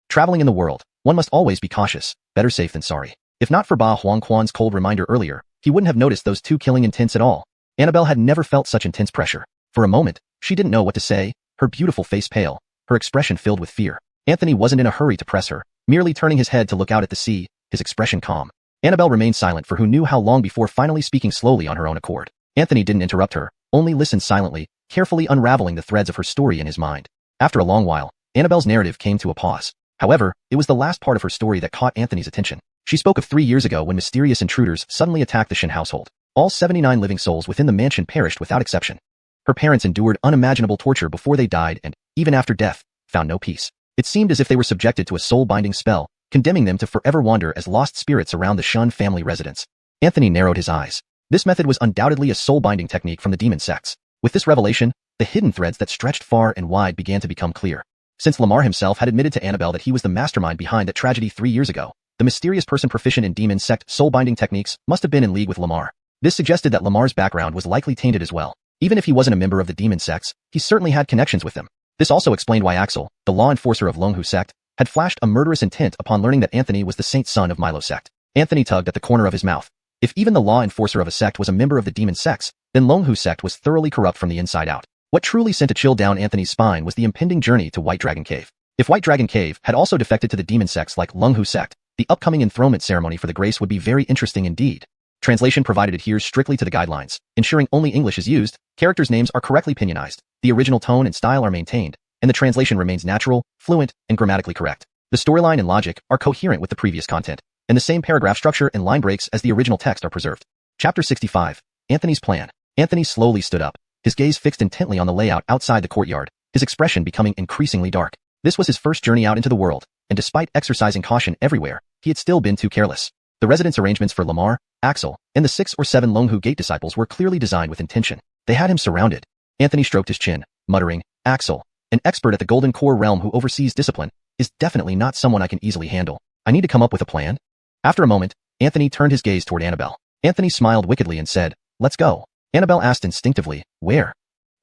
Traveling in the world, one must always be cautious, better safe than sorry. If not for Ba Huangquan's cold reminder earlier, he wouldn't have noticed those two killing intents at all. Annabelle had never felt such intense pressure. For a moment, she didn't know what to say, her beautiful face pale, her expression filled with fear. Anthony wasn't in a hurry to press her, merely turning his head to look out at the sea, his expression calm. Annabelle remained silent for who knew how long before finally speaking slowly on her own accord. Anthony didn't interrupt her, only listened silently, carefully unraveling the threads of her story in his mind. After a long while, Annabelle's narrative came to a pause. However, it was the last part of her story that caught Anthony's attention. She spoke of 3 years ago when mysterious intruders suddenly attacked the Shin household. All 79 living souls within the mansion perished without exception. Her parents endured unimaginable torture before they died and, even after death, found no peace. It seemed as if they were subjected to a soul-binding spell, condemning them to forever wander as lost spirits around the Shun family residence. Anthony narrowed his eyes. This method was undoubtedly a soul-binding technique from the demon sects. With this revelation, the hidden threads that stretched far and wide began to become clear. Since Lamar himself had admitted to Annabelle that he was the mastermind behind that tragedy 3 years ago, the mysterious person proficient in demon sect soul-binding techniques must have been in league with Lamar. This suggested that Lamar's background was likely tainted as well. Even if he wasn't a member of the demon sects, he certainly had connections with them. This also explained why Axel, the law enforcer of Longhu sect, had flashed a murderous intent upon learning that Anthony was the saint son of Milo sect. Anthony tugged at the corner of his mouth. If even the law enforcer of a sect was a member of the demon sects, then Longhu sect was thoroughly corrupt from the inside out. What truly sent a chill down Anthony's spine was the impending journey to White Dragon Cave. If White Dragon Cave had also defected to the demon sects like Longhu sect, the upcoming enthronement ceremony for the Grace would be very interesting indeed. Translation provided adheres strictly to the guidelines, ensuring only English is used, characters' names are correctly pinyin-ized, the original tone and style are maintained, and the translation remains natural, fluent, and grammatically correct. The storyline and logic are coherent with the previous content, and the same paragraph structure and line breaks as the original text are preserved. Chapter 65. Anthony's Plan. Anthony slowly stood up, his gaze fixed intently on the layout outside the courtyard, his expression becoming increasingly dark. This was his first journey out into the world, and despite exercising caution everywhere, he had still been too careless. The residence arrangements for Lamar, Axel, and the 6 or 7 Longhu Gate disciples were clearly designed with intention. They had him surrounded. Anthony stroked his chin, muttering, Axel, an expert at the Golden Core realm who oversees discipline, is definitely not someone I can easily handle. I need to come up with a plan. After a moment, Anthony turned his gaze toward Annabelle. Anthony smiled wickedly and said, let's go. Annabelle asked instinctively, where?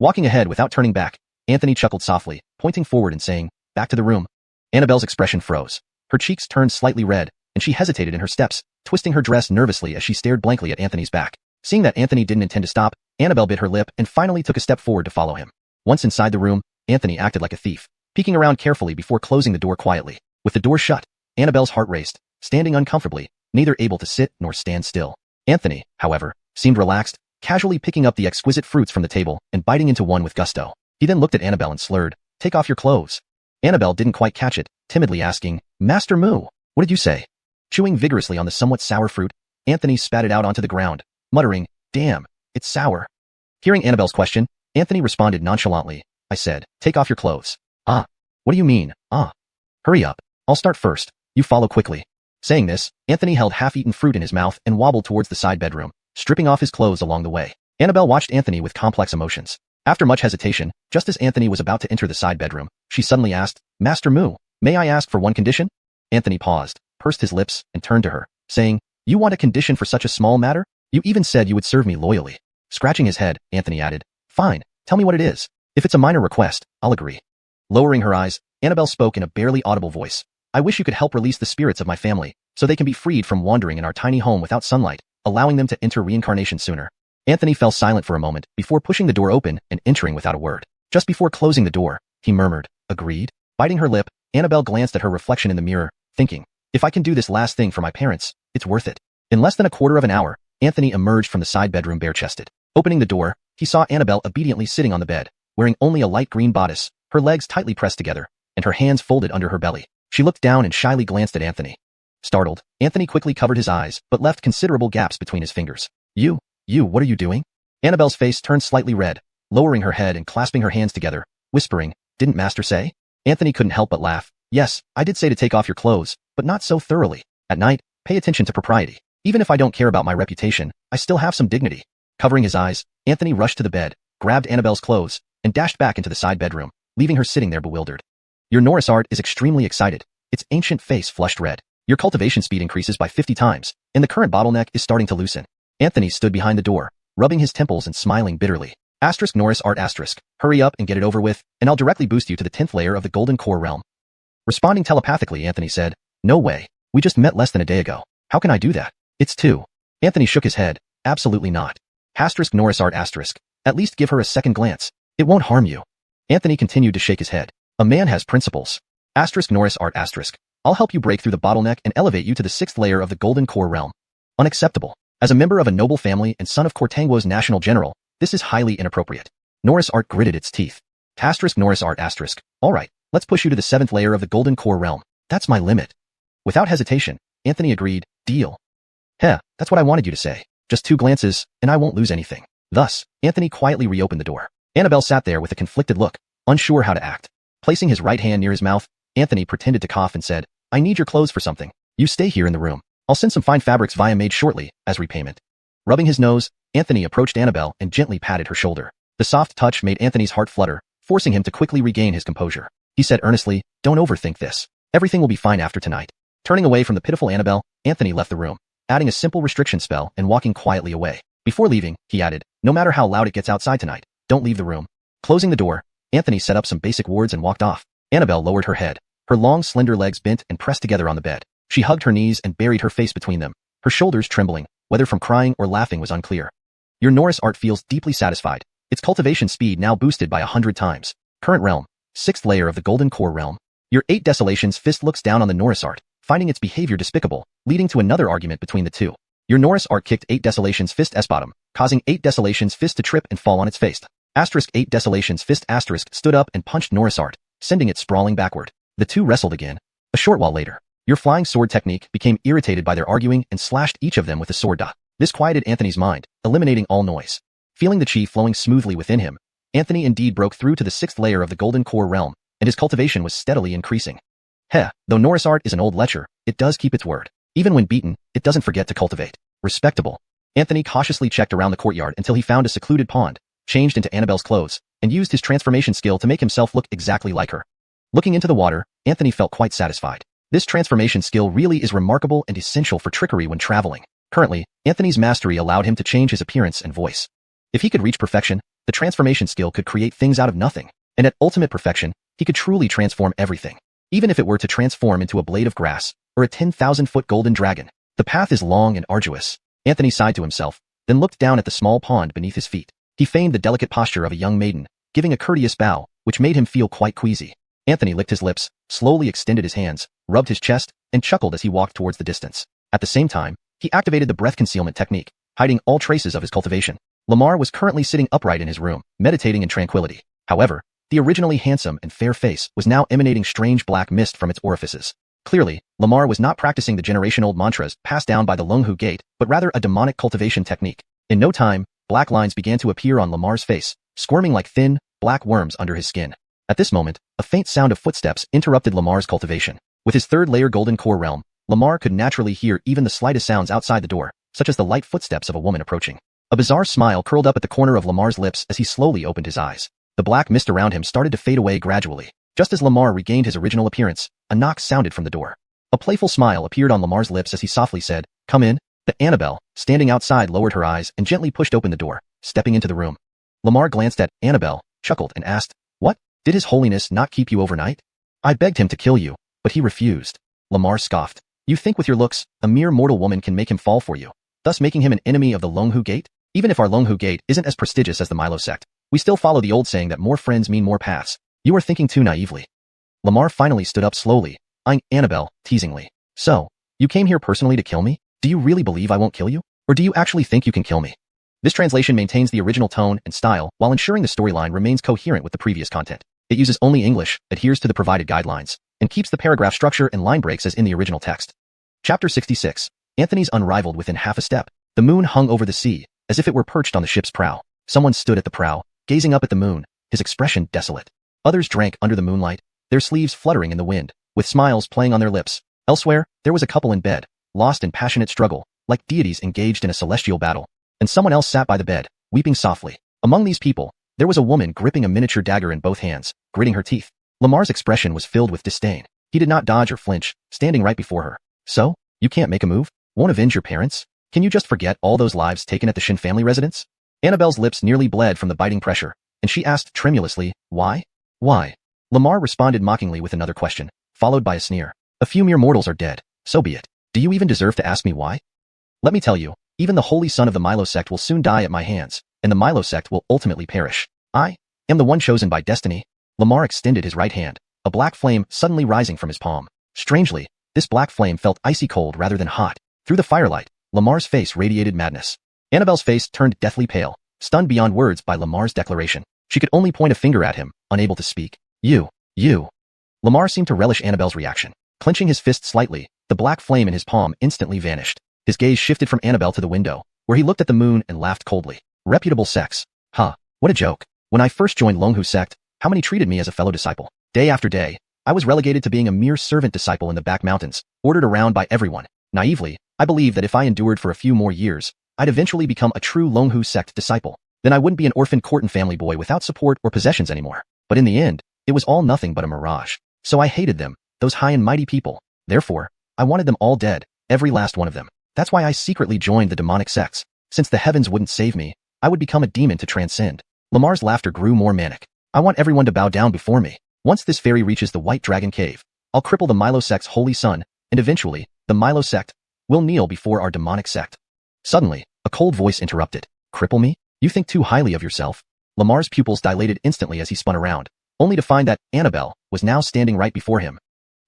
Walking ahead without turning back, Anthony chuckled softly, pointing forward and saying, back to the room. Annabelle's expression froze. Her cheeks turned slightly red, and she hesitated in her steps, twisting her dress nervously as she stared blankly at Anthony's back. Seeing that Anthony didn't intend to stop, Annabelle bit her lip and finally took a step forward to follow him. Once inside the room, Anthony acted like a thief, peeking around carefully before closing the door quietly. With the door shut, Annabelle's heart raced, standing uncomfortably, neither able to sit nor stand still. Anthony, however, seemed relaxed, casually picking up the exquisite fruits from the table and biting into one with gusto. He then looked at Annabelle and slurred, take off your clothes. Annabelle didn't quite catch it, timidly asking, Master Moo, what did you say? Chewing vigorously on the somewhat sour fruit, Anthony spat it out onto the ground, muttering, damn, it's sour. Hearing Annabelle's question, Anthony responded nonchalantly, I said, take off your clothes. Ah. What do you mean, ah? Hurry up. I'll start first. You follow quickly. Saying this, Anthony held half-eaten fruit in his mouth and wobbled towards the side bedroom, stripping off his clothes along the way. Annabelle watched Anthony with complex emotions. After much hesitation, just as Anthony was about to enter the side bedroom, she suddenly asked, Master Moo, may I ask for one condition? Anthony paused, pursed his lips, and turned to her, saying, you want a condition for such a small matter? You even said you would serve me loyally. Scratching his head, Anthony added, fine, tell me what it is. If it's a minor request, I'll agree. Lowering her eyes, Annabelle spoke in a barely audible voice. I wish you could help release the spirits of my family, so they can be freed from wandering in our tiny home without sunlight, allowing them to enter reincarnation sooner. Anthony fell silent for a moment before pushing the door open and entering without a word. Just before closing the door, he murmured, agreed? Biting her lip, Annabelle glanced at her reflection in the mirror, thinking, if I can do this last thing for my parents, it's worth it. In less than a quarter of an hour, Anthony emerged from the side bedroom bare-chested. Opening the door, he saw Annabelle obediently sitting on the bed, wearing only a light green bodice, her legs tightly pressed together, and her hands folded under her belly. She looked down and shyly glanced at Anthony. Startled, Anthony quickly covered his eyes, but left considerable gaps between his fingers. You, what are you doing? Annabelle's face turned slightly red, lowering her head and clasping her hands together, whispering, didn't Master say? Anthony couldn't help but laugh. Yes, I did say to take off your clothes, but not so thoroughly. At night, pay attention to propriety. Even if I don't care about my reputation, I still have some dignity. Covering his eyes, Anthony rushed to the bed, grabbed Annabelle's clothes, and dashed back into the side bedroom, leaving her sitting there bewildered. Your Norris art is extremely excited. Its ancient face flushed red. Your cultivation speed increases by 50 times, and the current bottleneck is starting to loosen. Anthony stood behind the door, rubbing his temples and smiling bitterly. Asterisk Norris art asterisk. Hurry up and get it over with, and I'll directly boost you to the 10th layer of the Golden Core realm. Responding telepathically, Anthony said, no way. We just met less than a day ago. How can I do that? It's 2. Anthony shook his head. Absolutely not. Asterisk Norris art asterisk. At least give her a second glance. It won't harm you. Anthony continued to shake his head. A man has principles. Asterisk Norris art asterisk. I'll help you break through the bottleneck and elevate you to the 6th layer of the Golden Core realm. Unacceptable. As a member of a noble family and son of Cortanguo's national general, this is highly inappropriate. Norris art gritted its teeth. Asterisk Norris art asterisk. All right, let's push you to the 7th layer of the Golden Core realm. That's my limit. Without hesitation, Anthony agreed. Deal. That's what I wanted you to say. Just 2 glances, and I won't lose anything. Thus, Anthony quietly reopened the door. Annabelle sat there with a conflicted look, unsure how to act. Placing his right hand near his mouth, Anthony pretended to cough and said, I need your clothes for something. You stay here in the room. I'll send some fine fabrics via maid shortly, as repayment. Rubbing his nose, Anthony approached Annabelle and gently patted her shoulder. The soft touch made Anthony's heart flutter, forcing him to quickly regain his composure. He said earnestly, don't overthink this. Everything will be fine after tonight. Turning away from the pitiful Annabelle, Anthony left the room, adding a simple restriction spell and walking quietly away. Before leaving, he added, no matter how loud it gets outside tonight, don't leave the room. Closing the door, Anthony set up some basic wards and walked off. Annabelle lowered her head. Her long, slender legs bent and pressed together on the bed. She hugged her knees and buried her face between them, her shoulders trembling, whether from crying or laughing was unclear. Your Norris art feels deeply satisfied. Its cultivation speed now boosted by 100 times. Current realm, 6th layer of the Golden Core realm. Your 8 Desolations fist looks down on the Norris art, finding its behavior despicable, leading to another argument between the two. Your Norris art kicked 8 Desolations fist S-bottom, causing 8 Desolations fist to trip and fall on its face. Asterisk 8 Desolations fist asterisk stood up and punched Norris art, sending it sprawling backward. The two wrestled again. A short while later, your flying sword technique became irritated by their arguing and slashed each of them with a sword dot. This quieted Anthony's mind, eliminating all noise. Feeling the chi flowing smoothly within him, Anthony indeed broke through to the 6th layer of the Golden Core realm, and his cultivation was steadily increasing. Though Norris art is an old lecher, it does keep its word. Even when beaten, it doesn't forget to cultivate. Respectable. Anthony cautiously checked around the courtyard until he found a secluded pond, changed into Annabelle's clothes, and used his transformation skill to make himself look exactly like her. Looking into the water, Anthony felt quite satisfied. This transformation skill really is remarkable and essential for trickery when traveling. Currently, Anthony's mastery allowed him to change his appearance and voice. If he could reach perfection, the transformation skill could create things out of nothing, and at ultimate perfection, he could truly transform everything. Even if it were to transform into a blade of grass, or a 10,000-foot golden dragon. The path is long and arduous. Anthony sighed to himself, then looked down at the small pond beneath his feet. He feigned the delicate posture of a young maiden, giving a courteous bow, which made him feel quite queasy. Anthony licked his lips, slowly extended his hands, rubbed his chest, and chuckled as he walked towards the distance. At the same time, he activated the breath concealment technique, hiding all traces of his cultivation. Lamar was currently sitting upright in his room, meditating in tranquility. However, the originally handsome and fair face was now emanating strange black mist from its orifices. Clearly, Lamar was not practicing the generation-old mantras passed down by the Longhu Gate, but rather a demonic cultivation technique. In no time, black lines began to appear on Lamar's face, squirming like thin, black worms under his skin. At this moment, a faint sound of footsteps interrupted Lamar's cultivation. With his 3rd layer Golden Core realm, Lamar could naturally hear even the slightest sounds outside the door, such as the light footsteps of a woman approaching. A bizarre smile curled up at the corner of Lamar's lips as he slowly opened his eyes. The black mist around him started to fade away gradually. Just as Lamar regained his original appearance, a knock sounded from the door. A playful smile appeared on Lamar's lips as he softly said, "Come in." The Annabelle, standing outside, lowered her eyes and gently pushed open the door, stepping into the room. Lamar glanced at Annabelle, chuckled, and asked, "What? Did His Holiness not keep you overnight? I begged him to kill you, but he refused." Lamar scoffed. "You think with your looks, a mere mortal woman can make him fall for you, thus making him an enemy of the Longhu Gate? Even if our Longhu Gate isn't as prestigious as the Milo sect, we still follow the old saying that more friends mean more paths. You are thinking too naively." Lamar finally stood up slowly, eyeing Annabelle teasingly. "So, you came here personally to kill me? Do you really believe I won't kill you? Or do you actually think you can kill me?" This translation maintains the original tone and style while ensuring the storyline remains coherent with the previous content. It uses only English, adheres to the provided guidelines, and keeps the paragraph structure and line breaks as in the original text. Chapter 66. Anthony's unrivaled within half a step. The moon hung over the sea, as if it were perched on the ship's prow. Someone stood at the prow, gazing up at the moon, his expression desolate. Others drank under the moonlight, their sleeves fluttering in the wind, with smiles playing on their lips. Elsewhere, there was a couple in bed, lost in passionate struggle, like deities engaged in a celestial battle. And someone else sat by the bed, weeping softly. Among these people, there was a woman gripping a miniature dagger in both hands, gritting her teeth. Lamar's expression was filled with disdain. He did not dodge or flinch, standing right before her. So, you can't make a move? Won't avenge your parents? Can you just forget all those lives taken at the Shin family residence? Annabelle's lips nearly bled from the biting pressure, and she asked tremulously, why? Why? Lamar responded mockingly with another question, followed by a sneer. A few mere mortals are dead, so be it. Do you even deserve to ask me why? Let me tell you, even the holy son of the Milo sect will soon die at my hands, and the Milo sect will ultimately perish. I am the one chosen by destiny. Lamar extended his right hand, a black flame suddenly rising from his palm. Strangely, this black flame felt icy cold rather than hot. Through the firelight, Lamar's face radiated madness. Annabelle's face turned deathly pale, stunned beyond words by Lamar's declaration. She could only point a finger at him, unable to speak. You. Lamar seemed to relish Annabelle's reaction. Clenching his fist slightly, the black flame in his palm instantly vanished. His gaze shifted from Annabelle to the window, where he looked at the moon and laughed coldly. Reputable sects. Huh, what a joke. When I first joined Longhu sect, how many treated me as a fellow disciple? Day after day, I was relegated to being a mere servant disciple in the back mountains, ordered around by everyone. Naively, I believed that if I endured for a few more years, I'd eventually become a true Longhu sect disciple. Then I wouldn't be an orphan Corton family boy without support or possessions anymore. But in the end, it was all nothing but a mirage. So I hated them, those high and mighty people. Therefore, I wanted them all dead, every last one of them. That's why I secretly joined the demonic sects. Since the heavens wouldn't save me, I would become a demon to transcend. Lamar's laughter grew more manic. I want everyone to bow down before me. Once this fairy reaches the White Dragon Cave, I'll cripple the Milo sect's holy son, and eventually, the Milo sect will kneel before our demonic sect. Suddenly, a cold voice interrupted. Cripple me? You think too highly of yourself? Lamar's pupils dilated instantly as he spun around, only to find that Annabelle was now standing right before him.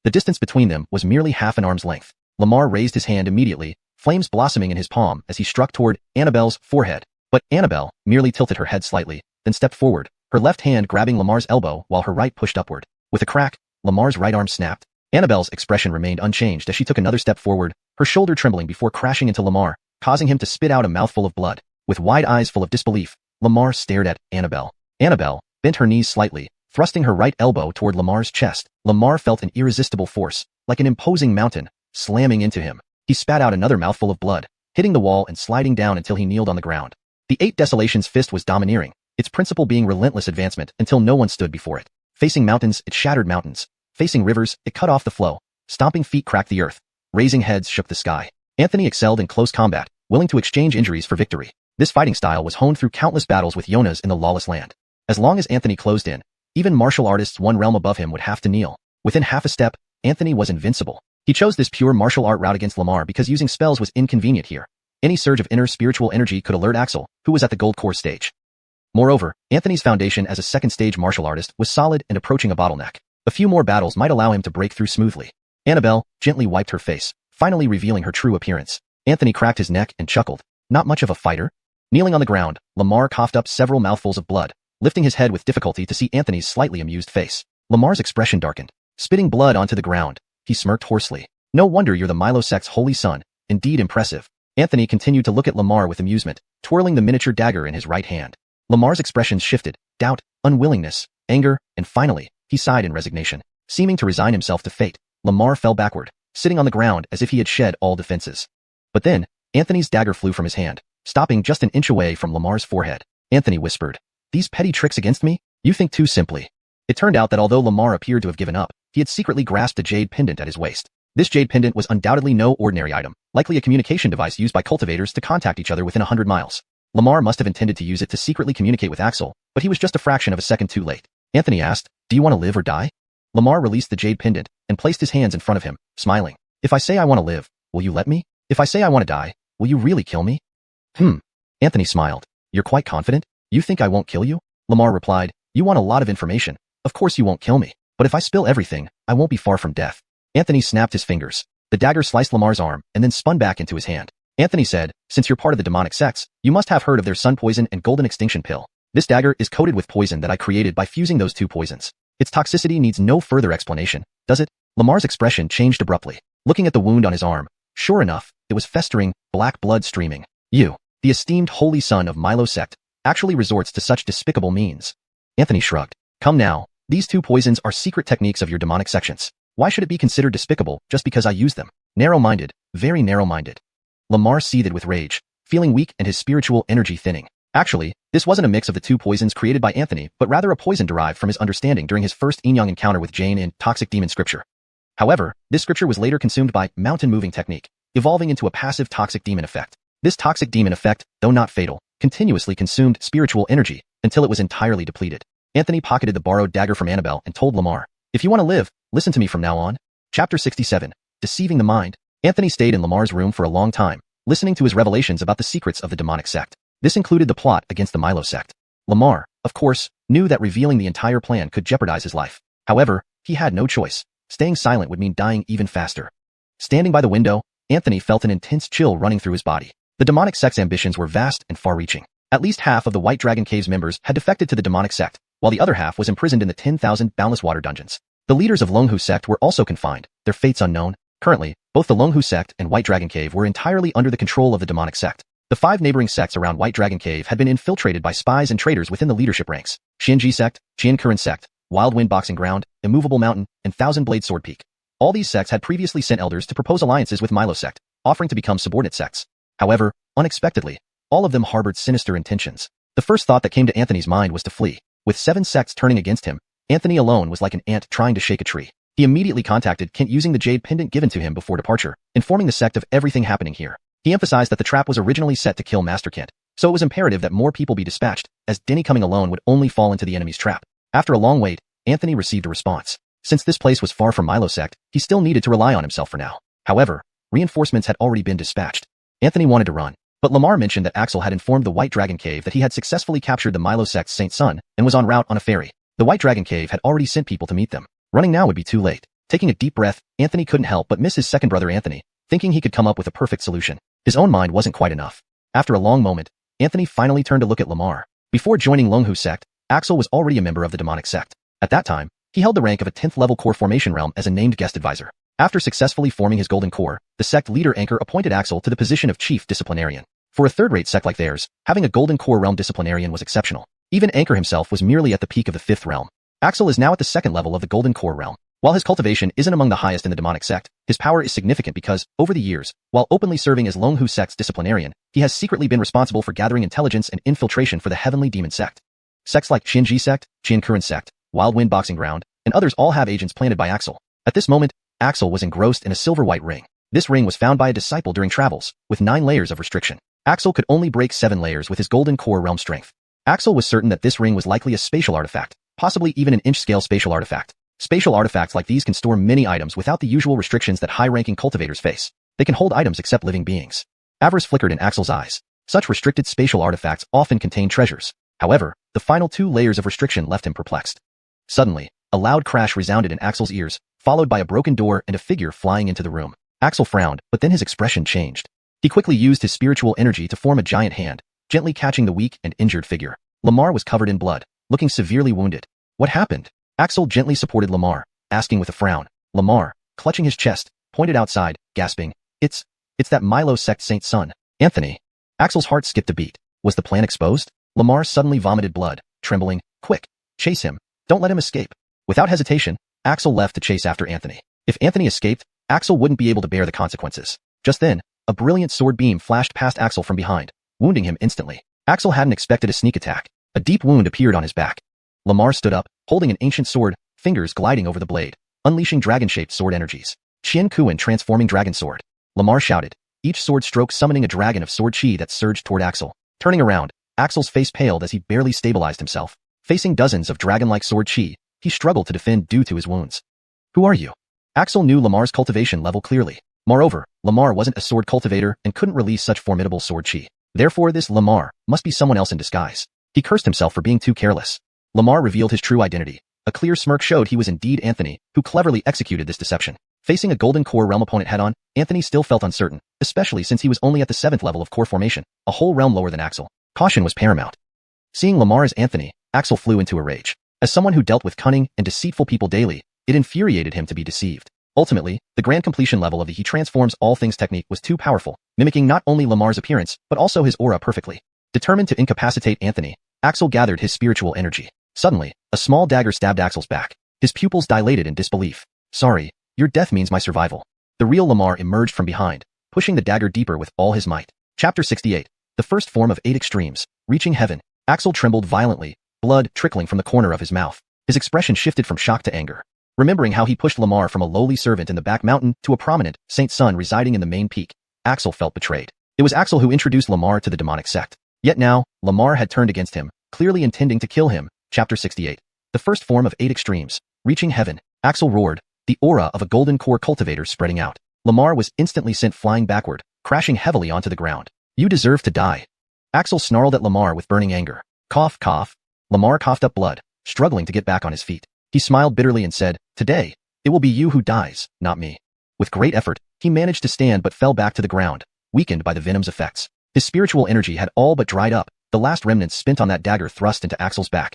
The distance between them was merely half an arm's length. Lamar raised his hand immediately, flames blossoming in his palm as he struck toward Annabelle's forehead. But Annabelle merely tilted her head slightly, then stepped forward, her left hand grabbing Lamar's elbow while her right pushed upward. With a crack, Lamar's right arm snapped. Annabelle's expression remained unchanged as she took another step forward, her shoulder trembling before crashing into Lamar, causing him to spit out a mouthful of blood. With wide eyes full of disbelief, Lamar stared at Annabelle. Annabelle bent her knees slightly, thrusting her right elbow toward Lamar's chest. Lamar felt an irresistible force, like an imposing mountain, slamming into him. He spat out another mouthful of blood, hitting the wall and sliding down until he kneeled on the ground. The Eight Desolation's fist was domineering, its principle being relentless advancement until no one stood before it. Facing mountains, it shattered mountains. Facing rivers, it cut off the flow. Stomping feet cracked the earth. Raising heads shook the sky. Anthony excelled in close combat, willing to exchange injuries for victory. This fighting style was honed through countless battles with Yonas in the lawless land. As long as Anthony closed in, even martial artists one realm above him would have to kneel. Within half a step, Anthony was invincible. He chose this pure martial art route against Lamar because using spells was inconvenient here. Any surge of inner spiritual energy could alert Axel, who was at the gold core stage. Moreover, Anthony's foundation as a second-stage martial artist was solid and approaching a bottleneck. A few more battles might allow him to break through smoothly. Annabelle gently wiped her face, finally revealing her true appearance. Anthony cracked his neck and chuckled. Not much of a fighter? Kneeling on the ground, Lamar coughed up several mouthfuls of blood, lifting his head with difficulty to see Anthony's slightly amused face. Lamar's expression darkened. Spitting blood onto the ground, he smirked hoarsely. No wonder you're the Milo sect's holy son. Indeed impressive. Anthony continued to look at Lamar with amusement, twirling the miniature dagger in his right hand. Lamar's expressions shifted, doubt, unwillingness, anger, and finally, he sighed in resignation. Seeming to resign himself to fate, Lamar fell backward, sitting on the ground as if he had shed all defenses. But then, Anthony's dagger flew from his hand, stopping just an inch away from Lamar's forehead. Anthony whispered, "These petty tricks against me? You think too simply." It turned out that although Lamar appeared to have given up, he had secretly grasped a jade pendant at his waist. This jade pendant was undoubtedly no ordinary item, likely a communication device used by cultivators to contact each other within 100 miles. Lamar must have intended to use it to secretly communicate with Axel, but he was just a fraction of a second too late. Anthony asked, "Do you want to live or die?" Lamar released the jade pendant and placed his hands in front of him, smiling. "If I say I want to live, will you let me? If I say I want to die, will you really kill me?" Anthony smiled. "You're quite confident? You think I won't kill you?" Lamar replied, "You want a lot of information. Of course you won't kill me. But if I spill everything, I won't be far from death." Anthony snapped his fingers. The dagger sliced Lamar's arm and then spun back into his hand. Anthony said, "Since you're part of the demonic sects, you must have heard of their sun poison and golden extinction pill. This dagger is coated with poison that I created by fusing those two poisons. Its toxicity needs no further explanation, does it? Lamar's expression changed abruptly. Looking at the wound on his arm, sure enough, it was festering, black blood streaming. You, the esteemed holy son of Milo sect, actually resorts to such despicable means. Anthony shrugged. Come now, these two poisons are secret techniques of your demonic sections. Why should it be considered despicable just because I use them? Narrow-minded, very narrow-minded. Lamar seethed with rage, feeling weak and his spiritual energy thinning. Actually, this wasn't a mix of the two poisons created by Anthony, but rather a poison derived from his understanding during his first yin-yang encounter with Jane in Toxic Demon Scripture. However, this scripture was later consumed by mountain-moving technique, evolving into a passive toxic demon effect. This toxic demon effect, though not fatal, continuously consumed spiritual energy until it was entirely depleted. Anthony pocketed the borrowed dagger from Annabelle and told Lamar, if you want to live, listen to me from now on. Chapter 67. Deceiving the Mind. Anthony stayed in Lamar's room for a long time, listening to his revelations about the secrets of the demonic sect. This included the plot against the Milo sect. Lamar, of course, knew that revealing the entire plan could jeopardize his life. However, he had no choice. Staying silent would mean dying even faster. Standing by the window, Anthony felt an intense chill running through his body. The demonic sect's ambitions were vast and far-reaching. At least half of the White Dragon Cave's members had defected to the demonic sect, while the other half was imprisoned in the 10,000 Boundless Water dungeons. The leaders of Longhu sect were also confined, their fates unknown. Currently, both the Longhu sect and White Dragon Cave were entirely under the control of the demonic sect. The 5 neighboring sects around White Dragon Cave had been infiltrated by spies and traitors within the leadership ranks. Xianji sect, Qiankuren sect, Wild Wind Boxing Ground, Immovable Mountain, and Thousand Blade Sword Peak. All these sects had previously sent elders to propose alliances with Milo sect, offering to become subordinate sects. However, unexpectedly, all of them harbored sinister intentions. The first thought that came to Anthony's mind was to flee. With 7 sects turning against him, Anthony alone was like an ant trying to shake a tree. He immediately contacted Kent using the jade pendant given to him before departure, informing the sect of everything happening here. He emphasized that the trap was originally set to kill Master Kent, so it was imperative that more people be dispatched, as Denny coming alone would only fall into the enemy's trap. After a long wait, Anthony received a response. Since this place was far from Milo sect, he still needed to rely on himself for now. However, reinforcements had already been dispatched. Anthony wanted to run, but Lamar mentioned that Axel had informed the White Dragon Cave that he had successfully captured the Milo sect's Saint Son and was en route on a ferry. The White Dragon Cave had already sent people to meet them. Running now would be too late. Taking a deep breath, Anthony couldn't help but miss his second brother Anthony, thinking he could come up with a perfect solution. His own mind wasn't quite enough. After a long moment, Anthony finally turned to look at Lamar. Before joining Longhu sect, Axel was already a member of the demonic sect. At that time, he held the rank of a 10th level core formation realm as a named guest advisor. After successfully forming his golden core, the sect leader Anchor appointed Axel to the position of chief disciplinarian. For a third-rate sect like theirs, having a golden core realm disciplinarian was exceptional. Even Anchor himself was merely at the peak of the 5th realm. Axel is now at the 2nd level of the golden core realm. While his cultivation isn't among the highest in the demonic sect, his power is significant because, over the years, while openly serving as Longhu sect's disciplinarian, he has secretly been responsible for gathering intelligence and infiltration for the heavenly demon sect. Sects like Xianji sect, Qiankuren sect, Wild Wind Boxing Ground, and others all have agents planted by Axel. At this moment, Axel was engrossed in a silver-white ring. This ring was found by a disciple during travels, with 9 layers of restriction. Axel could only break 7 layers with his golden core realm strength. Axel was certain that this ring was likely a spatial artifact, possibly even an inch-scale spatial artifact. Spatial artifacts like these can store many items without the usual restrictions that high-ranking cultivators face. They can hold items except living beings. Avarice flickered in Axel's eyes. Such restricted spatial artifacts often contain treasures. However, the final 2 layers of restriction left him perplexed. Suddenly, a loud crash resounded in Axel's ears, followed by a broken door and a figure flying into the room. Axel frowned, but then his expression changed. He quickly used his spiritual energy to form a giant hand, gently catching the weak and injured figure. Lamar was covered in blood, looking severely wounded. What happened? Axel gently supported Lamar, asking with a frown. Lamar, clutching his chest, pointed outside, gasping, It's that Milo sect Saint Son. Anthony. Axel's heart skipped a beat. Was the plan exposed? Lamar suddenly vomited blood, trembling. Quick, chase him. Don't let him escape. Without hesitation, Axel left to chase after Anthony. If Anthony escaped, Axel wouldn't be able to bear the consequences. Just then, a brilliant sword beam flashed past Axel from behind, wounding him instantly. Axel hadn't expected a sneak attack. A deep wound appeared on his back. Lamar stood up, holding an ancient sword, fingers gliding over the blade, unleashing dragon-shaped sword energies. Qian Kuan transforming dragon sword. Lamar shouted, each sword stroke summoning a dragon of sword chi that surged toward Axel. Turning around, Axel's face paled as he barely stabilized himself. Facing dozens of dragon-like sword chi, he struggled to defend due to his wounds. Who are you? Axel knew Lamar's cultivation level clearly. Moreover, Lamar wasn't a sword cultivator and couldn't release such formidable sword chi. Therefore, this Lamar must be someone else in disguise. He cursed himself for being too careless. Lamar revealed his true identity. A clear smirk showed he was indeed Anthony, who cleverly executed this deception. Facing a golden core realm opponent head-on, Anthony still felt uncertain, especially since he was only at the 7th level of core formation, a whole realm lower than Axel. Caution was paramount. Seeing Lamar as Anthony, Axel flew into a rage. As someone who dealt with cunning and deceitful people daily, it infuriated him to be deceived. Ultimately, the grand completion level of the he transforms all things technique was too powerful, mimicking not only Lamar's appearance, but also his aura perfectly. Determined to incapacitate Anthony, Axel gathered his spiritual energy. Suddenly, a small dagger stabbed Axel's back. His pupils dilated in disbelief. Sorry, your death means my survival. The real Lamar emerged from behind, pushing the dagger deeper with all his might. Chapter 68. The first form of 8 extremes. Reaching heaven. Axel trembled violently, blood trickling from the corner of his mouth. His expression shifted from shock to anger. Remembering how he pushed Lamar from a lowly servant in the back mountain to a prominent Saint son residing in the main peak, Axel felt betrayed. It was Axel who introduced Lamar to the demonic sect. Yet now, Lamar had turned against him, clearly intending to kill him. Chapter 68. The first form of 8 extremes. Reaching heaven. Axel roared, the aura of a golden core cultivator spreading out. Lamar was instantly sent flying backward, crashing heavily onto the ground. You deserve to die. Axel snarled at Lamar with burning anger. Cough, cough. Lamar coughed up blood, struggling to get back on his feet. He smiled bitterly and said, Today, it will be you who dies, not me. With great effort, he managed to stand but fell back to the ground, weakened by the venom's effects. His spiritual energy had all but dried up, the last remnants spent on that dagger thrust into Axel's back.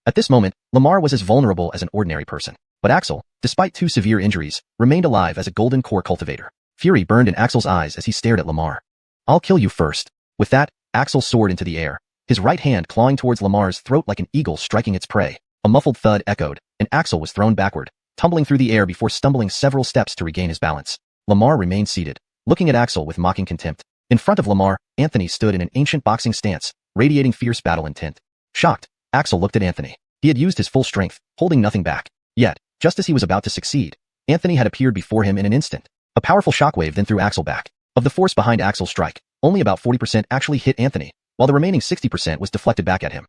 At this moment, Lamar was as vulnerable as an ordinary person. But Axel, despite 2 severe injuries, remained alive as a golden core cultivator. Fury burned in Axel's eyes as he stared at Lamar. I'll kill you first. With that, Axel soared into the air, his right hand clawing towards Lamar's throat like an eagle striking its prey. A muffled thud echoed, and Axel was thrown backward, tumbling through the air before stumbling several steps to regain his balance. Lamar remained seated, looking at Axel with mocking contempt. In front of Lamar, Anthony stood in an ancient boxing stance, radiating fierce battle intent. Shocked, Axel looked at Anthony. He had used his full strength, holding nothing back. Yet, just as he was about to succeed, Anthony had appeared before him in an instant. A powerful shockwave then threw Axel back. Of the force behind Axel's strike, only about 40% actually hit Anthony, while the remaining 60% was deflected back at him.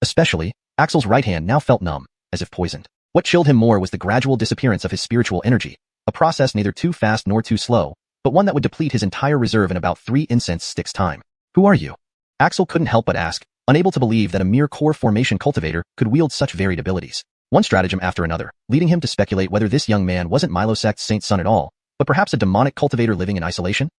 Especially, Axel's right hand now felt numb, as if poisoned. What chilled him more was the gradual disappearance of his spiritual energy, a process neither too fast nor too slow, but one that would deplete his entire reserve in about 3 incense sticks' time. Who are you? Axel couldn't help but ask, unable to believe that a mere core formation cultivator could wield such varied abilities. One stratagem after another, leading him to speculate whether this young man wasn't Milosect's Saint son at all, but perhaps a demonic cultivator living in isolation?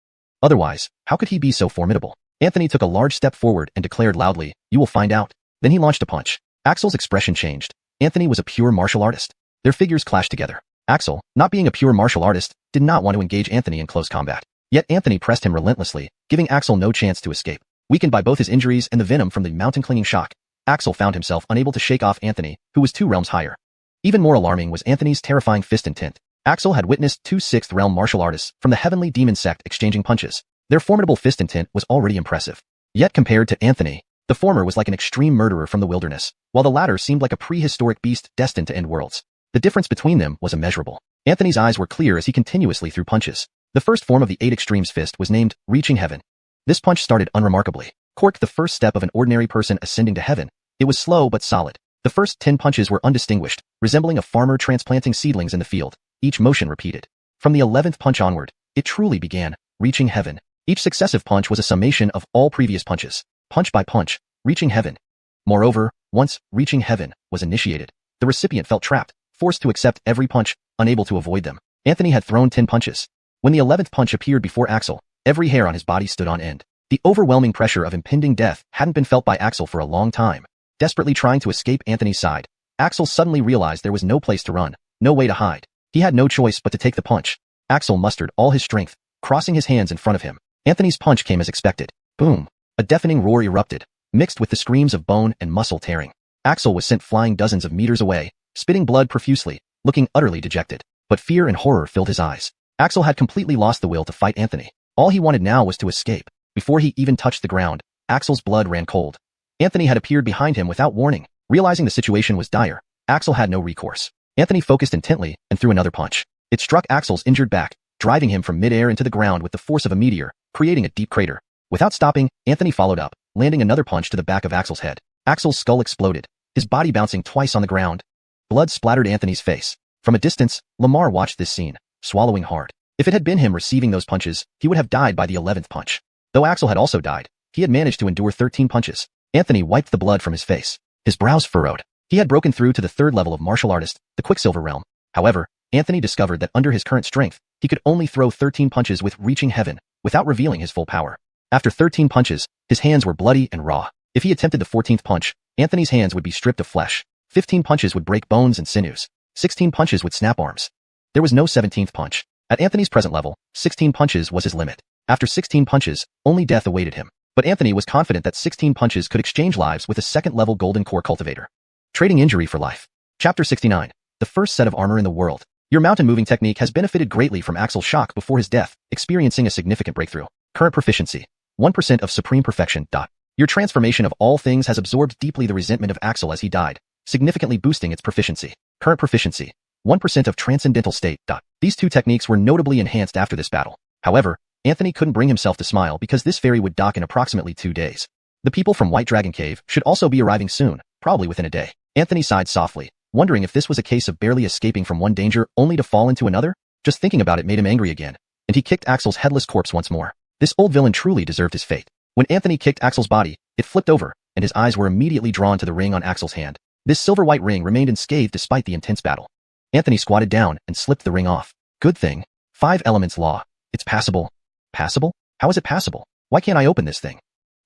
Otherwise, how could he be so formidable? Anthony took a large step forward and declared loudly, You will find out. Then he launched a punch. Axel's expression changed. Anthony was a pure martial artist. Their figures clashed together. Axel, not being a pure martial artist, did not want to engage Anthony in close combat. Yet Anthony pressed him relentlessly, giving Axel no chance to escape. Weakened by both his injuries and the venom from the mountain-clinging shock, Axel found himself unable to shake off Anthony, who was 2 realms higher. Even more alarming was Anthony's terrifying fist intent. Axel had witnessed 2 6th realm martial artists from the heavenly demon sect exchanging punches. Their formidable fist intent was already impressive. Yet compared to Anthony, the former was like an extreme murderer from the wilderness, while the latter seemed like a prehistoric beast destined to end worlds. The difference between them was immeasurable. Anthony's eyes were clear as he continuously threw punches. The first form of the 8 extremes fist was named Reaching Heaven. This punch started unremarkably. Cork the first step of an ordinary person ascending to heaven. It was slow but solid. The first 10 punches were undistinguished, resembling a farmer transplanting seedlings in the field, each motion repeated. From the 11th punch onward, it truly began, reaching heaven. Each successive punch was a summation of all previous punches, punch by punch, reaching heaven. Moreover, once reaching heaven was initiated, the recipient felt trapped, forced to accept every punch, unable to avoid them. Anthony had thrown 10 punches. When the 11th punch appeared before Axel, every hair on his body stood on end. The overwhelming pressure of impending death hadn't been felt by Axel for a long time. Desperately trying to escape Anthony's side, Axel suddenly realized there was no place to run, no way to hide. He had no choice but to take the punch. Axel mustered all his strength, crossing his hands in front of him. Anthony's punch came as expected. Boom! A deafening roar erupted, mixed with the screams of bone and muscle tearing. Axel was sent flying dozens of meters away, spitting blood profusely, looking utterly dejected. But fear and horror filled his eyes. Axel had completely lost the will to fight Anthony. All he wanted now was to escape. Before he even touched the ground, Axel's blood ran cold. Anthony had appeared behind him without warning. Realizing the situation was dire, Axel had no recourse. Anthony focused intently and threw another punch. It struck Axel's injured back, driving him from midair into the ground with the force of a meteor, creating a deep crater. Without stopping, Anthony followed up, landing another punch to the back of Axel's head. Axel's skull exploded, his body bouncing twice on the ground. Blood splattered Anthony's face. From a distance, Lamar watched this scene, swallowing hard. If it had been him receiving those punches, he would have died by the 11th punch. Though Axel had also died, he had managed to endure 13 punches. Anthony wiped the blood from his face. His brows furrowed. He had broken through to the 3rd level of martial artist, the Quicksilver realm. However, Anthony discovered that under his current strength, he could only throw 13 punches with reaching heaven, without revealing his full power. After 13 punches, his hands were bloody and raw. If he attempted the 14th punch, Anthony's hands would be stripped of flesh. 15 punches would break bones and sinews. 16 punches would snap arms. There was no 17th punch. At Anthony's present level, 16 punches was his limit. After 16 punches, only death awaited him. But Anthony was confident that 16 punches could exchange lives with a second-level golden core cultivator. Trading injury for life. Chapter 69. The first set of armor in the world. Your mountain moving technique has benefited greatly from Axel's shock before his death, experiencing a significant breakthrough. Current proficiency. 1% of supreme perfection. Your transformation of all things has absorbed deeply the resentment of Axel as he died, significantly boosting its proficiency. Current proficiency. 1% of transcendental state. These two techniques were notably enhanced after this battle. However, Anthony couldn't bring himself to smile because this ferry would dock in approximately 2 days. The people from White Dragon Cave should also be arriving soon, probably within a day. Anthony sighed softly, wondering if this was a case of barely escaping from one danger only to fall into another. Just thinking about it made him angry again, and he kicked Axel's headless corpse once more. This old villain truly deserved his fate. When Anthony kicked Axel's body, it flipped over, and his eyes were immediately drawn to the ring on Axel's hand. This silver-white ring remained unscathed despite the intense battle. Anthony squatted down and slipped the ring off. Good thing. 5 elements law. It's passable. Passable? How is it passable? Why can't I open this thing?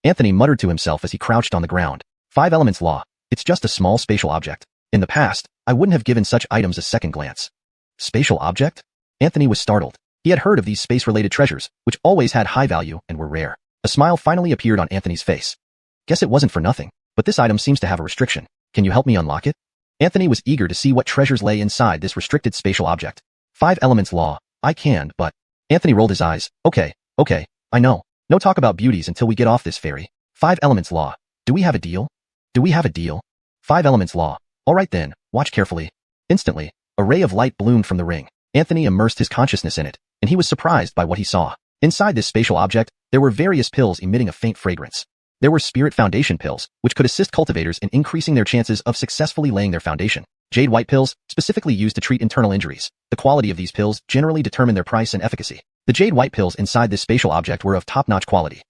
Anthony muttered to himself as he crouched on the ground. 5 elements law. It's just a small spatial object. In the past, I wouldn't have given such items a second glance. Spatial object? Anthony was startled. He had heard of these space-related treasures, which always had high value and were rare. A smile finally appeared on Anthony's face. Guess it wasn't for nothing, but this item seems to have a restriction. Can you help me unlock it? Anthony was eager to see what treasures lay inside this restricted spatial object. 5 elements law. I can, but... Anthony rolled his eyes. Okay, I know. No talk about beauties until we get off this ferry. 5 elements law. Do we have a deal? 5 elements law. All right then, watch carefully. Instantly, a ray of light bloomed from the ring. Anthony immersed his consciousness in it, and he was surprised by what he saw. Inside this spatial object, there were various pills emitting a faint fragrance. There were Spirit Foundation pills, which could assist cultivators in increasing their chances of successfully laying their foundation. Jade White pills, specifically used to treat internal injuries. The quality of these pills generally determine their price and efficacy. The Jade White pills inside this spatial object were of top-notch quality.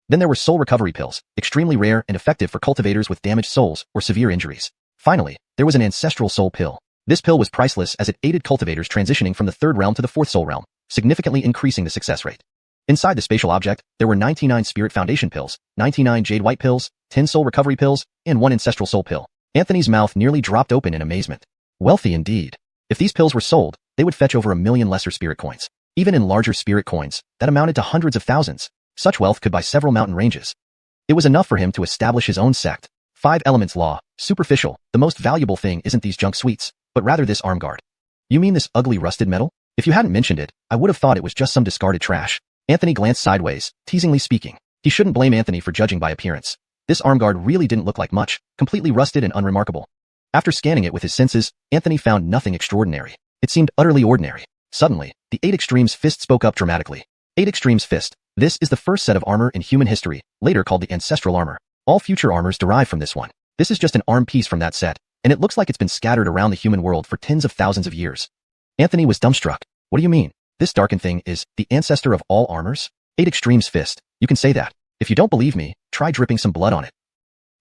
Then there were Soul Recovery pills, extremely rare and effective for cultivators with damaged souls or severe injuries. Finally, there was an Ancestral Soul pill. This pill was priceless as it aided cultivators transitioning from the 3rd realm to the 4th soul realm, significantly increasing the success rate. Inside the spatial object, there were 99 Spirit Foundation pills, 99 Jade White pills, 10 Soul Recovery pills, and 1 Ancestral Soul pill. Anthony's mouth nearly dropped open in amazement. Wealthy indeed. If these pills were sold, they would fetch over 1 million lesser spirit coins. Even in larger spirit coins, that amounted to hundreds of thousands. Such wealth could buy several mountain ranges. It was enough for him to establish his own sect. 5 elements law. Superficial. The most valuable thing isn't these junk sweets, but rather this arm guard. You mean this ugly rusted metal? If you hadn't mentioned it, I would have thought it was just some discarded trash. Anthony glanced sideways, teasingly speaking. He shouldn't blame Anthony for judging by appearance. This arm guard really didn't look like much, completely rusted and unremarkable. After scanning it with his senses, Anthony found nothing extraordinary. It seemed utterly ordinary. Suddenly, the 8 Extremes Fist spoke up dramatically. 8 Extremes Fist. This is the first set of armor in human history, later called the Ancestral Armor. All future armors derive from this one. This is just an arm piece from that set, and it looks like it's been scattered around the human world for tens of thousands of years. Anthony was dumbstruck. What do you mean? This darkened thing is the ancestor of all armors? 8 Extremes Fist. You can say that. If you don't believe me, try dripping some blood on it.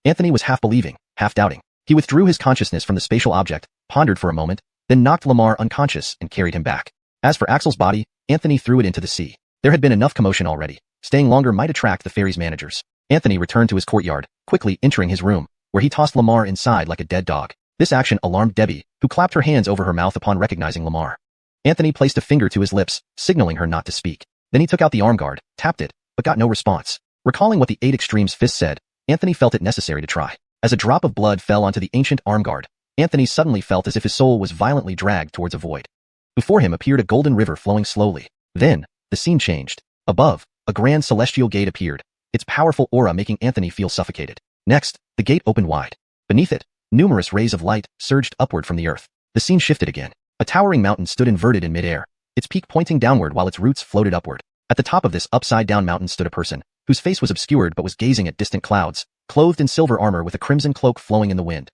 Anthony was half believing, half doubting. He withdrew his consciousness from the spatial object, pondered for a moment, then knocked Lamar unconscious and carried him back. As for Axel's body, Anthony threw it into the sea. There had been enough commotion already. Staying longer might attract the ferry's managers. Anthony returned to his courtyard, quickly entering his room, where he tossed Lamar inside like a dead dog. This action alarmed Debbie, who clapped her hands over her mouth upon recognizing Lamar. Anthony placed a finger to his lips, signaling her not to speak. Then he took out the arm guard, tapped it, but got no response. Recalling what the 8 Extremes Fist said, Anthony felt it necessary to try. As a drop of blood fell onto the ancient arm guard, Anthony suddenly felt as if his soul was violently dragged towards a void. Before him appeared a golden river flowing slowly. Then, the scene changed. Above, a grand celestial gate appeared, its powerful aura making Anthony feel suffocated. Next, the gate opened wide. Beneath it, numerous rays of light surged upward from the earth. The scene shifted again. A towering mountain stood inverted in midair, its peak pointing downward while its roots floated upward. At the top of this upside-down mountain stood a person, whose face was obscured but was gazing at distant clouds, clothed in silver armor with a crimson cloak flowing in the wind.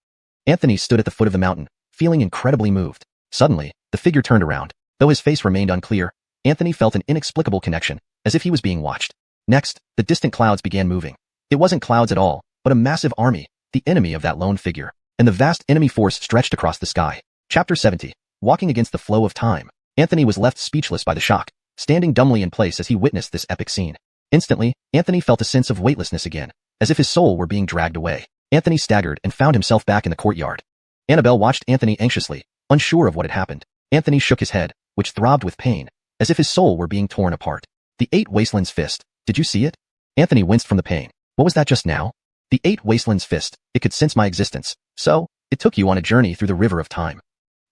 Anthony stood at the foot of the mountain, feeling incredibly moved. Suddenly, the figure turned around. Though his face remained unclear, Anthony felt an inexplicable connection, as if he was being watched. Next, the distant clouds began moving. It wasn't clouds at all, but a massive army, the enemy of that lone figure. And the vast enemy force stretched across the sky. Chapter 70. Walking against the flow of time. Anthony was left speechless by the shock, standing dumbly in place as he witnessed this epic scene. Instantly, Anthony felt a sense of weightlessness again, as if his soul were being dragged away. Anthony staggered and found himself back in the courtyard. Annabelle watched Anthony anxiously, unsure of what had happened. Anthony shook his head, which throbbed with pain, as if his soul were being torn apart. The 8 Wastelands fist. Did you see it? Anthony winced from the pain. What was that just now? The 8 Wastelands fist. It could sense my existence. So, it took you on a journey through the river of time.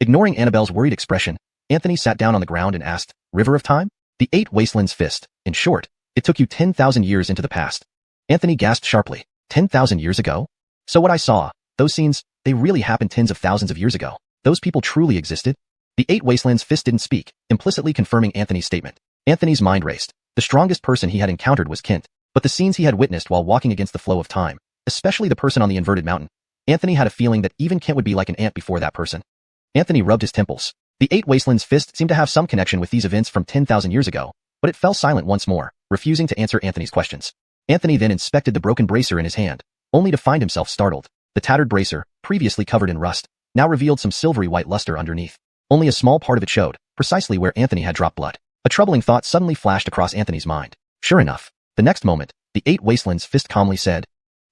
Ignoring Annabelle's worried expression, Anthony sat down on the ground and asked, River of time? The 8 Wastelands fist. In short, it took you 10,000 years into the past. Anthony gasped sharply. 10,000 years ago? So what I saw, those scenes, they really happened tens of thousands of years ago. Those people truly existed? The 8 Wastelands fist didn't speak, implicitly confirming Anthony's statement. Anthony's mind raced. The strongest person he had encountered was Kent, but the scenes he had witnessed while walking against the flow of time, especially the person on the inverted mountain, Anthony had a feeling that even Kent would be like an ant before that person. Anthony rubbed his temples. The 8 Wastelands fist seemed to have some connection with these events from 10,000 years ago, but it fell silent once more, refusing to answer Anthony's questions. Anthony then inspected the broken bracer in his hand, only to find himself startled. The tattered bracer, previously covered in rust, now revealed some silvery white luster underneath. Only a small part of it showed, precisely where Anthony had dropped blood. A troubling thought suddenly flashed across Anthony's mind. Sure enough, the next moment, the 8 Wastelands fist calmly said,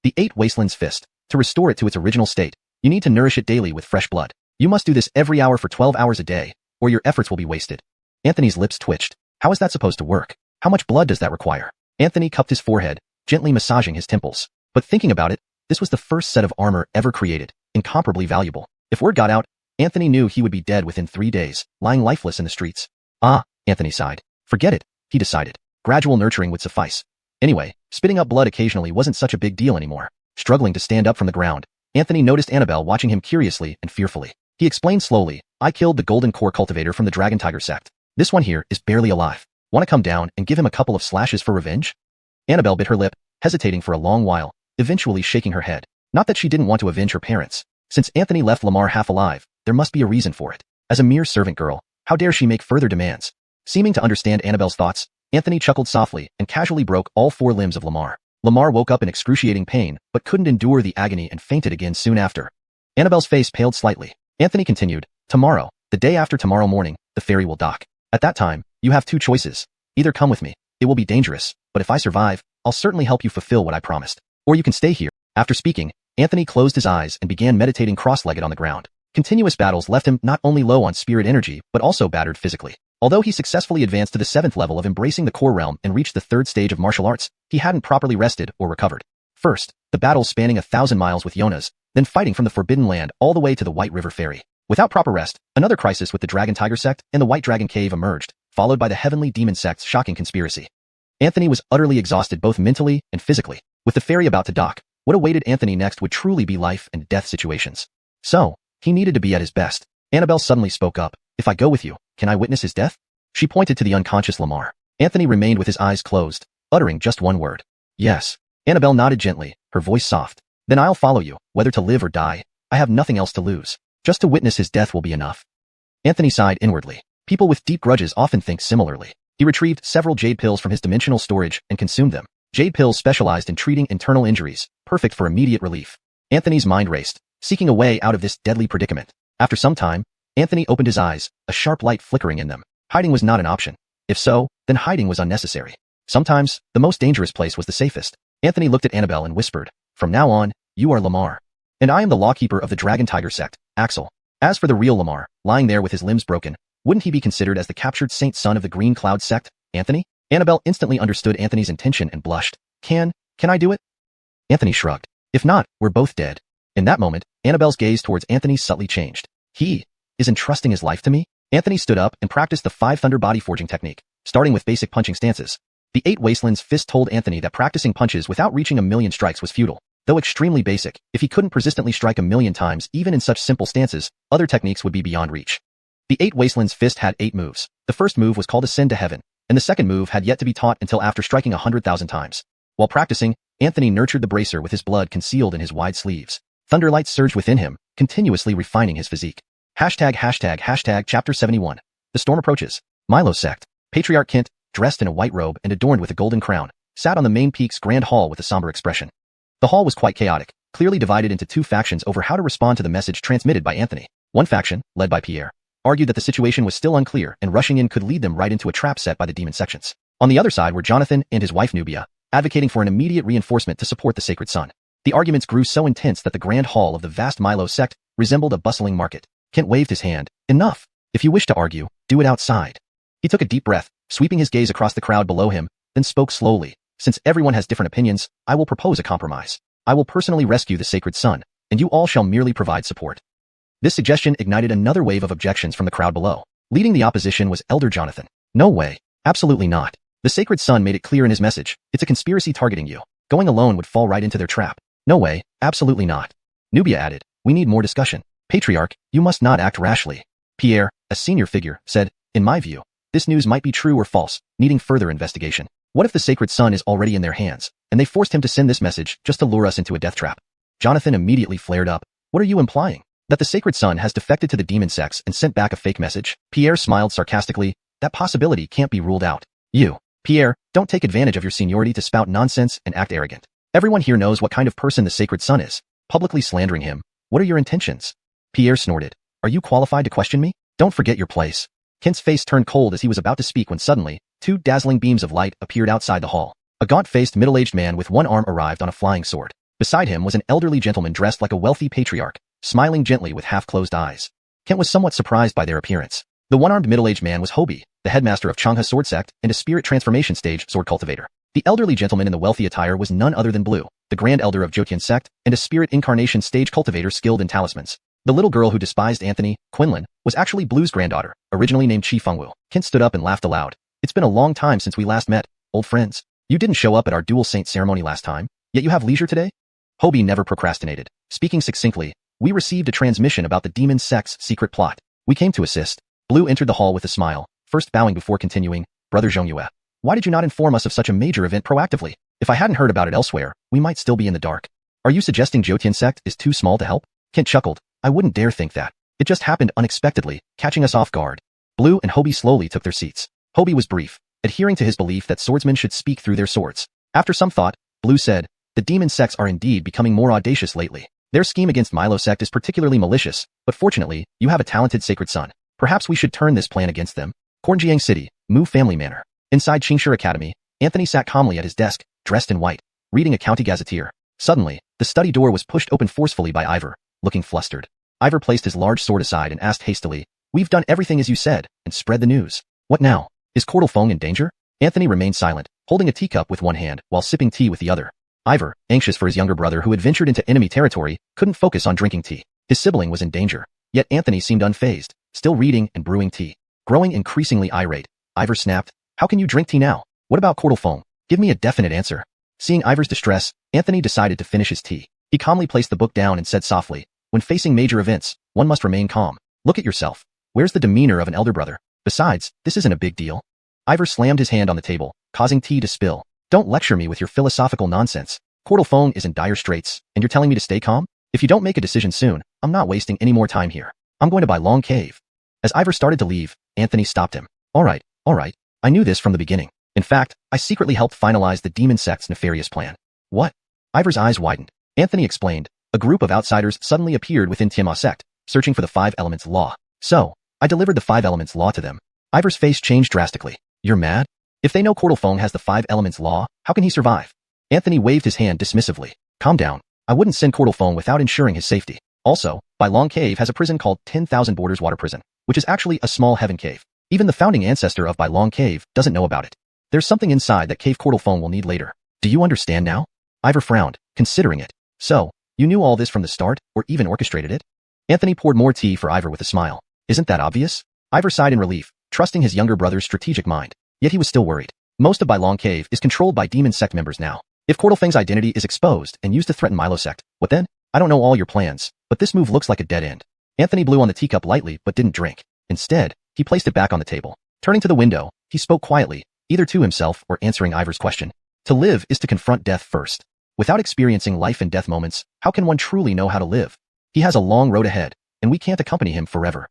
The 8 Wastelands fist. To restore it to its original state, you need to nourish it daily with fresh blood. You must do this every hour for 12 hours a day, or your efforts will be wasted. Anthony's lips twitched. How is that supposed to work? How much blood does that require? Anthony cupped his forehead, gently massaging his temples. But thinking about it, this was the first set of armor ever created, incomparably valuable. If word got out, Anthony knew he would be dead within 3 days, lying lifeless in the streets. Ah, Anthony sighed. Forget it, he decided. Gradual nurturing would suffice. Anyway, spitting up blood occasionally wasn't such a big deal anymore. Struggling to stand up from the ground, Anthony noticed Annabelle watching him curiously and fearfully. He explained slowly, I killed the Golden Core cultivator from the Dragon Tiger sect. This one here is barely alive. Want to come down and give him a couple of slashes for revenge? Annabelle bit her lip, hesitating for a long while, eventually shaking her head. Not that she didn't want to avenge her parents. Since Anthony left Lamar half alive, there must be a reason for it. As a mere servant girl, how dare she make further demands? Seeming to understand Annabelle's thoughts, Anthony chuckled softly and casually broke all 4 limbs of Lamar. Lamar woke up in excruciating pain, but couldn't endure the agony and fainted again soon after. Annabelle's face paled slightly. Anthony continued, Tomorrow, the day after tomorrow morning, the ferry will dock. At that time, you have 2 choices. Either come with me. It will be dangerous, but if I survive, I'll certainly help you fulfill what I promised. Or you can stay here. After speaking, Anthony closed his eyes and began meditating cross-legged on the ground. Continuous battles left him not only low on spirit energy, but also battered physically. Although he successfully advanced to the 7th level of embracing the core realm and reached the 3rd stage of martial arts, he hadn't properly rested or recovered. First, the battles spanning 1,000 miles with Yonas, then fighting from the Forbidden Land all the way to the White River Ferry. Without proper rest, another crisis with the Dragon Tiger sect and the White Dragon Cave emerged, followed by the Heavenly Demon sect's shocking conspiracy. Anthony was utterly exhausted both mentally and physically. With the ferry about to dock, what awaited Anthony next would truly be life and death situations. So, he needed to be at his best. Annabelle suddenly spoke up. If I go with you, can I witness his death? She pointed to the unconscious Lamar. Anthony remained with his eyes closed, uttering just one word. Yes. Annabelle nodded gently, her voice soft. Then I'll follow you, whether to live or die. I have nothing else to lose. Just to witness his death will be enough. Anthony sighed inwardly. People with deep grudges often think similarly. He retrieved several jade pills from his dimensional storage and consumed them. Jade pills specialized in treating internal injuries, perfect for immediate relief. Anthony's mind raced, seeking a way out of this deadly predicament. After some time, Anthony opened his eyes, a sharp light flickering in them. Hiding was not an option. If so, then hiding was unnecessary. Sometimes, the most dangerous place was the safest. Anthony looked at Annabelle and whispered, From now on, you are Lamar. And I am the lawkeeper of the Dragon Tiger sect, Axel. As for the real Lamar, lying there with his limbs broken, wouldn't he be considered as the captured saint son of the Green Cloud sect, Anthony? Annabelle instantly understood Anthony's intention and blushed. Can I do it? Anthony shrugged. If not, we're both dead. In that moment, Annabelle's gaze towards Anthony subtly changed. He is entrusting his life to me? Anthony stood up and practiced the 5 Thunder body forging technique, starting with basic punching stances. The 8 Wastelands fist told Anthony that practicing punches without reaching 1,000,000 strikes was futile. Though extremely basic, if he couldn't persistently strike 1,000,000 times even in such simple stances, other techniques would be beyond reach. The 8 Wastelands fist had 8 moves. The first move was called Ascend to Heaven, and the second move had yet to be taught until after striking 100,000 times. While practicing, Anthony nurtured the bracer with his blood concealed in his wide sleeves. Thunderlights surged within him, continuously refining his physique. ####Chapter 71. The storm approaches. Milo sect. Patriarch Kent, dressed in a white robe and adorned with a golden crown, sat on the main peak's grand hall with a somber expression. The hall was quite chaotic, clearly divided into 2 factions over how to respond to the message transmitted by Anthony. One faction, led by Pierre, argued that the situation was still unclear and rushing in could lead them right into a trap set by the demon sections. On the other side were Jonathan and his wife Nubia, advocating for an immediate reinforcement to support the Sacred Son. The arguments grew so intense that the grand hall of the vast Milo sect resembled a bustling market. Kent waved his hand. Enough. If you wish to argue, do it outside. He took a deep breath, sweeping his gaze across the crowd below him, then spoke slowly. Since everyone has different opinions, I will propose a compromise. I will personally rescue the sacred son, and you all shall merely provide support. This suggestion ignited another wave of objections from the crowd below. Leading the opposition was Elder Jonathan. No way. Absolutely not. The sacred son made it clear in his message. It's a conspiracy targeting you. Going alone would fall right into their trap. No way. Absolutely not. Nubia added. We need more discussion. Patriarch, you must not act rashly. Pierre, a senior figure, said, in my view, this news might be true or false, needing further investigation. What if the sacred son is already in their hands, and they forced him to send this message just to lure us into a death trap? Jonathan immediately flared up. What are you implying? That the sacred son has defected to the demon sects and sent back a fake message? Pierre smiled sarcastically. That possibility can't be ruled out. You, Pierre, don't take advantage of your seniority to spout nonsense and act arrogant. Everyone here knows what kind of person the sacred son is. Publicly slandering him. What are your intentions? Pierre snorted. Are you qualified to question me? Don't forget your place. Kent's face turned cold as he was about to speak when suddenly, two dazzling beams of light appeared outside the hall. A gaunt-faced middle-aged man with one arm arrived on a flying sword. Beside him was an elderly gentleman dressed like a wealthy patriarch, smiling gently with half-closed eyes. Kent was somewhat surprised by their appearance. The one-armed middle-aged man was Hobie, the headmaster of Changha Sword Sect and a spirit transformation stage sword cultivator. The elderly gentleman in the wealthy attire was none other than Blue, the grand elder of Jotian Sect and a spirit incarnation stage cultivator skilled in talismans. The little girl who despised Anthony, Quinlan, was actually Blue's granddaughter, originally named Chi Fengwu. Kent stood up and laughed aloud. It's been a long time since we last met, old friends. You didn't show up at our dual saint ceremony last time, yet you have leisure today? Hobie never procrastinated. Speaking succinctly, we received a transmission about the demon sect's secret plot. We came to assist. Blue entered the hall with a smile, first bowing before continuing, Brother Zhongyue. Why did you not inform us of such a major event proactively? If I hadn't heard about it elsewhere, we might still be in the dark. Are you suggesting Jotian Sect is too small to help? Kent chuckled. I wouldn't dare think that. It just happened unexpectedly, catching us off guard. Blue and Hobie slowly took their seats. Hobie was brief, adhering to his belief that swordsmen should speak through their swords. After some thought, Blue said, the demon sects are indeed becoming more audacious lately. Their scheme against Milo Sect is particularly malicious, but fortunately, you have a talented sacred son. Perhaps we should turn this plan against them. Cornjiang City, Mu Family Manor. Inside Qingshi Academy, Anthony sat calmly at his desk, dressed in white, reading a county gazetteer. Suddenly, the study door was pushed open forcefully by Ivor, looking flustered. Ivor placed his large sword aside and asked hastily, We've done everything as you said, and spread the news. What now? Is Cordal Feng in danger? Anthony remained silent, holding a teacup with one hand while sipping tea with the other. Ivor, anxious for his younger brother who had ventured into enemy territory, couldn't focus on drinking tea. His sibling was in danger, yet Anthony seemed unfazed, still reading and brewing tea. Growing increasingly irate, Ivor snapped, How can you drink tea now? What about Cordal Feng? Give me a definite answer. Seeing Ivor's distress, Anthony decided to finish his tea. He calmly placed the book down and said softly, When facing major events, one must remain calm. Look at yourself. Where's the demeanor of an elder brother? Besides, this isn't a big deal. Ivor slammed his hand on the table, causing tea to spill. Don't lecture me with your philosophical nonsense. Cordal Feng is in dire straits, and you're telling me to stay calm? If you don't make a decision soon, I'm not wasting any more time here. I'm going to buy Long Cave. As Ivor started to leave, Anthony stopped him. All right. I knew this from the beginning. In fact, I secretly helped finalize the demon sect's nefarious plan. What? Ivor's eyes widened. Anthony explained. A group of outsiders suddenly appeared within Tianma sect, searching for the 5 elements law. So, I delivered the 5 elements law to them. Ivor's face changed drastically. You're mad? If they know Cordal Feng has the 5 elements law, how can he survive? Anthony waved his hand dismissively. Calm down. I wouldn't send Cordal Feng without ensuring his safety. Also, Bai Long Cave has a prison called 10,000 Borders Water Prison, which is actually a small heaven cave. Even the founding ancestor of Bai Long Cave doesn't know about it. There's something inside that cave Cordal Feng will need later. Do you understand now? Ivor frowned, considering it. So, you knew all this from the start, or even orchestrated it? Anthony poured more tea for Ivor with a smile. Isn't that obvious? Ivor sighed in relief, trusting his younger brother's strategic mind. Yet he was still worried. Most of Bai Long Cave is controlled by demon sect members now. If Cordal Feng's identity is exposed and used to threaten Milo sect, what then? I don't know all your plans, but this move looks like a dead end. Anthony blew on the teacup lightly but didn't drink. Instead, he placed it back on the table. Turning to the window, he spoke quietly, either to himself or answering Ivor's question. To live is to confront death first. Without experiencing life and death moments, how can one truly know how to live? He has a long road ahead, and we can't accompany him forever.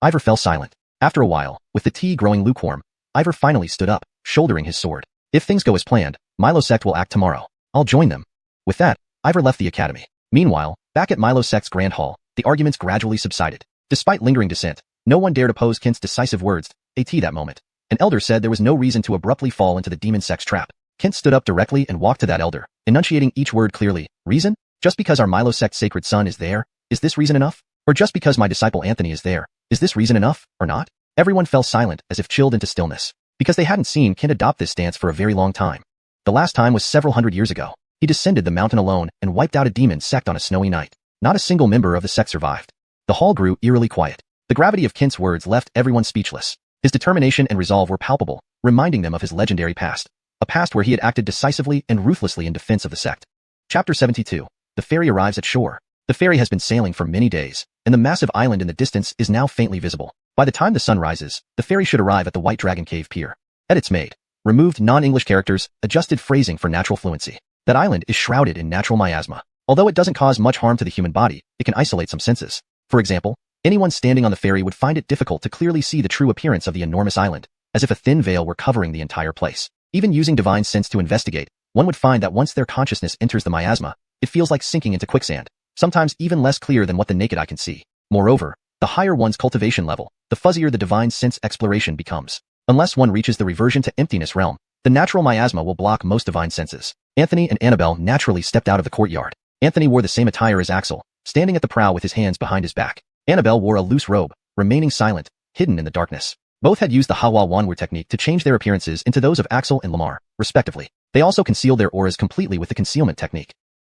Ivor fell silent. After a while, with the tea growing lukewarm, Ivor finally stood up, shouldering his sword. If things go as planned, Milo sect will act tomorrow. I'll join them. With that, Ivor left the academy. Meanwhile, back at Milo sect's grand hall, the arguments gradually subsided. Despite lingering dissent, no one dared oppose Kent's decisive words, that moment. An elder said there was no reason to abruptly fall into the demon sect's trap. Kent stood up directly and walked to that elder, enunciating each word clearly. Reason? Just because our Milo sect sacred son is there, is this reason enough? Or just because my disciple Anthony is there, is this reason enough, or not? Everyone fell silent as if chilled into stillness, because they hadn't seen Kin adopt this stance for a very long time. The last time was several hundred years ago. He descended the mountain alone and wiped out a demon sect on a snowy night. Not a single member of the sect survived. The hall grew eerily quiet. The gravity of Kin's words left everyone speechless. His determination and resolve were palpable, reminding them of his legendary past. A past where he had acted decisively and ruthlessly in defense of the sect. Chapter 72. The ferry arrives at shore. The ferry has been sailing for many days, and the massive island in the distance is now faintly visible. By the time the sun rises, the ferry should arrive at the White Dragon Cave pier. Edits made. Removed non-English characters, adjusted phrasing for natural fluency. That island is shrouded in natural miasma. Although it doesn't cause much harm to the human body, it can isolate some senses. For example, anyone standing on the ferry would find it difficult to clearly see the true appearance of the enormous island, as if a thin veil were covering the entire place. Even using divine sense to investigate, one would find that once their consciousness enters the miasma, it feels like sinking into quicksand, sometimes even less clear than what the naked eye can see. Moreover, the higher one's cultivation level, the fuzzier the divine sense exploration becomes. Unless one reaches the reversion to emptiness realm, the natural miasma will block most divine senses. Anthony and Annabelle naturally stepped out of the courtyard. Anthony wore the same attire as Axel, standing at the prow with his hands behind his back. Annabelle wore a loose robe, remaining silent, hidden in the darkness. Both had used the Hawa Wanwu technique to change their appearances into those of Axel and Lamar, respectively. They also concealed their auras completely with the concealment technique.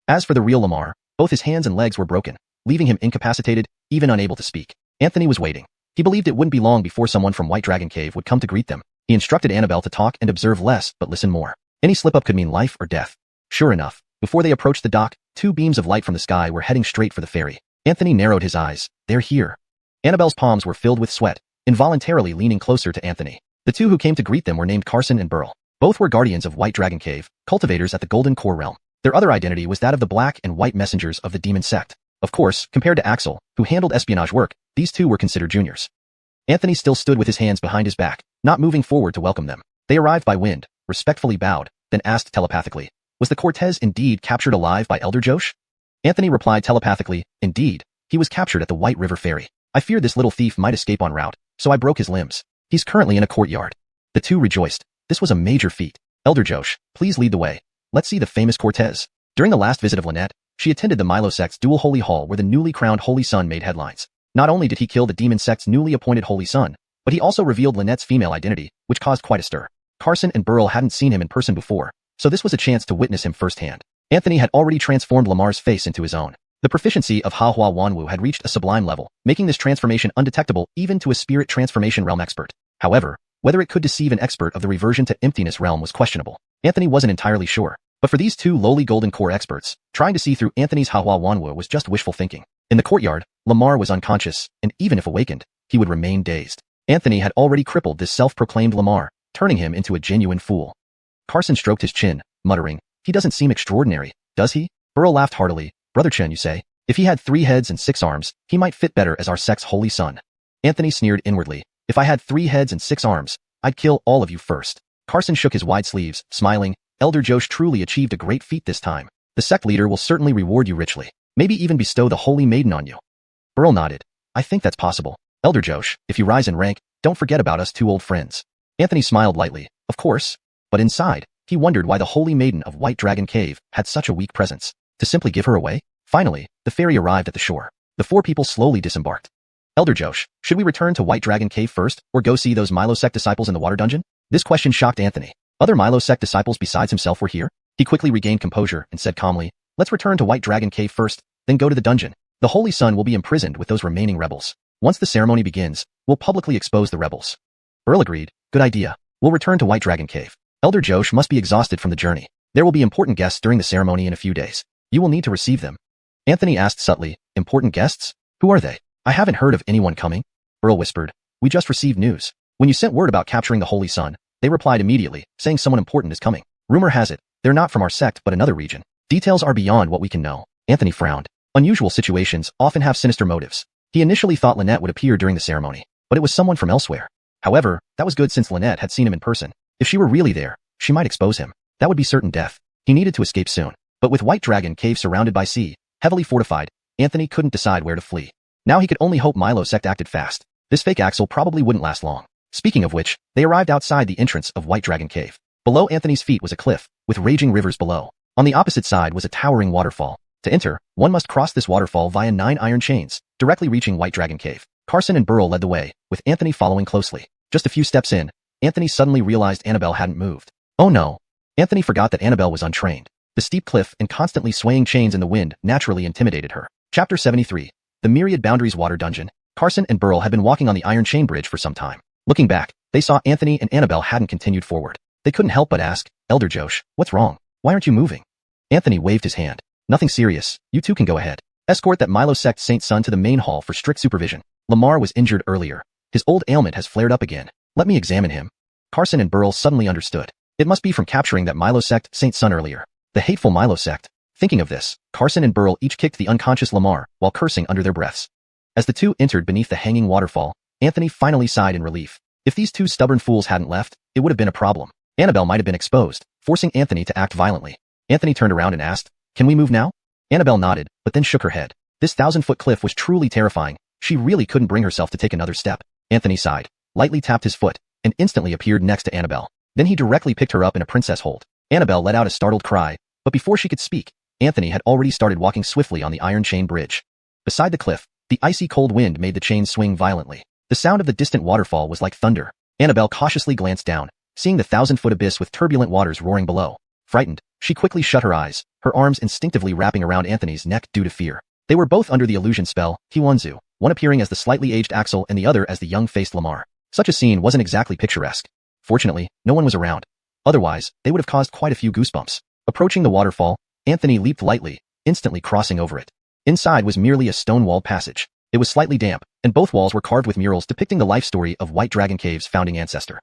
As for the real Lamar, both his hands and legs were broken, leaving him incapacitated, even unable to speak. Anthony was waiting. He believed it wouldn't be long before someone from White Dragon Cave would come to greet them. He instructed Annabelle to talk and observe less, but listen more. Any slip-up could mean life or death. Sure enough, before they approached the dock, two beams of light from the sky were heading straight for the ferry. Anthony narrowed his eyes. They're here. Annabelle's palms were filled with sweat, involuntarily leaning closer to Anthony. The two who came to greet them were named Carson and Burl. Both were guardians of White Dragon Cave, cultivators at the Golden Core realm. Their other identity was that of the black and white messengers of the demon sect. Of course, compared to Axel, who handled espionage work, these two were considered juniors. Anthony still stood with his hands behind his back, not moving forward to welcome them. They arrived by wind, respectfully bowed, then asked telepathically, was the Cortez indeed captured alive by Elder Josh? Anthony replied telepathically, indeed, he was captured at the White River Ferry. I feared this little thief might escape en route, so I broke his limbs. He's currently in a courtyard. The two rejoiced. This was a major feat. Elder Josh, please lead the way. Let's see the famous Cortez. During the last visit of Lynette, she attended the Milo sect's dual holy hall where the newly crowned Holy Son made headlines. Not only did he kill the demon sect's newly appointed Holy Son, but he also revealed Lynette's female identity, which caused quite a stir. Carson and Burl hadn't seen him in person before, so this was a chance to witness him firsthand. Anthony had already transformed Lamar's face into his own. The proficiency of Hawa Wanwu had reached a sublime level, making this transformation undetectable even to a spirit transformation realm expert. However, whether it could deceive an expert of the reversion to emptiness realm was questionable. Anthony wasn't entirely sure. But for these two lowly Golden Core experts, trying to see through Anthony's Hawa Wanwu was just wishful thinking. In the courtyard, Lamar was unconscious, and even if awakened, he would remain dazed. Anthony had already crippled this self-proclaimed Lamar, turning him into a genuine fool. Carson stroked his chin, muttering, he doesn't seem extraordinary, does he? Burl laughed heartily. Brother Chen, you say? If he had 3 heads and 6 arms, he might fit better as our sect's holy son. Anthony sneered inwardly. If I had 3 heads and 6 arms, I'd kill all of you first. Carson shook his wide sleeves, smiling. Elder Josh truly achieved a great feat this time. The sect leader will certainly reward you richly. Maybe even bestow the Holy Maiden on you. Burl nodded. I think that's possible. Elder Josh, if you rise in rank, don't forget about us 2 old friends. Anthony smiled lightly. Of course. But inside, he wondered why the Holy Maiden of White Dragon Cave had such a weak presence. To simply give her away? Finally, the ferry arrived at the shore. The 4 people slowly disembarked. Elder Josh, should we return to White Dragon Cave first, or go see those Milo sect disciples in the water dungeon? This question shocked Anthony. Other Milo sect disciples besides himself were here? He quickly regained composure and said calmly, let's return to White Dragon Cave first, then go to the dungeon. The Holy Son will be imprisoned with those remaining rebels. Once the ceremony begins, we'll publicly expose the rebels. Burl agreed. Good idea. We'll return to White Dragon Cave. Elder Josh must be exhausted from the journey. There will be important guests during the ceremony in a few days. You will need to receive them. Anthony asked subtly, important guests? Who are they? I haven't heard of anyone coming. Burl whispered, we just received news. When you sent word about capturing the Holy Son, they replied immediately, saying someone important is coming. Rumor has it, they're not from our sect but another region. Details are beyond what we can know. Anthony frowned. Unusual situations often have sinister motives. He initially thought Lynette would appear during the ceremony, but it was someone from elsewhere. However, that was good since Lynette had seen him in person. If she were really there, she might expose him. That would be certain death. He needed to escape soon. But with White Dragon Cave surrounded by sea, heavily fortified, Anthony couldn't decide where to flee. Now he could only hope Milo sect acted fast. This fake Axel probably wouldn't last long. Speaking of which, they arrived outside the entrance of White Dragon Cave. Below Anthony's feet was a cliff, with raging rivers below. On the opposite side was a towering waterfall. To enter, one must cross this waterfall via 9 iron chains, directly reaching White Dragon Cave. Carson and Burl led the way, with Anthony following closely. Just a few steps in, Anthony suddenly realized Annabelle hadn't moved. Oh no! Anthony forgot that Annabelle was untrained. The steep cliff and constantly swaying chains in the wind naturally intimidated her. Chapter 73. The Myriad Boundaries Water Dungeon. Carson and Burl had been walking on the iron chain bridge for some time. Looking back, they saw Anthony and Annabelle hadn't continued forward. They couldn't help but ask, Elder Josh, what's wrong? Why aren't you moving? Anthony waved his hand. Nothing serious, you two can go ahead. Escort that Milo sect Saint Son to the main hall for strict supervision. Lamar was injured earlier. His old ailment has flared up again. Let me examine him. Carson and Burl suddenly understood. It must be from capturing that Milo sect Saint Son earlier. The hateful Milo sect. Thinking of this, Carson and Burl each kicked the unconscious Lamar while cursing under their breaths. As the two entered beneath the hanging waterfall, Anthony finally sighed in relief. If these two stubborn fools hadn't left, it would have been a problem. Annabelle might have been exposed, forcing Anthony to act violently. Anthony turned around and asked, "Can we move now?" Annabelle nodded, but then shook her head. This 1,000-foot cliff was truly terrifying. She really couldn't bring herself to take another step. Anthony sighed, lightly tapped his foot, and instantly appeared next to Annabelle. Then he directly picked her up in a princess hold. Annabelle let out a startled cry, but before she could speak, Anthony had already started walking swiftly on the iron chain bridge. Beside the cliff, the icy cold wind made the chains swing violently. The sound of the distant waterfall was like thunder. Annabelle cautiously glanced down, seeing the 1,000-foot abyss with turbulent waters roaring below. Frightened, she quickly shut her eyes, her arms instinctively wrapping around Anthony's neck due to fear. They were both under the illusion spell, Hiwanzu, one appearing as the slightly aged Axel and the other as the young-faced Lamar. Such a scene wasn't exactly picturesque. Fortunately, no one was around. Otherwise, they would have caused quite a few goosebumps. Approaching the waterfall, Anthony leaped lightly, instantly crossing over it. Inside was merely a stone-walled passage. It was slightly damp, and both walls were carved with murals depicting the life story of White Dragon Cave's founding ancestor.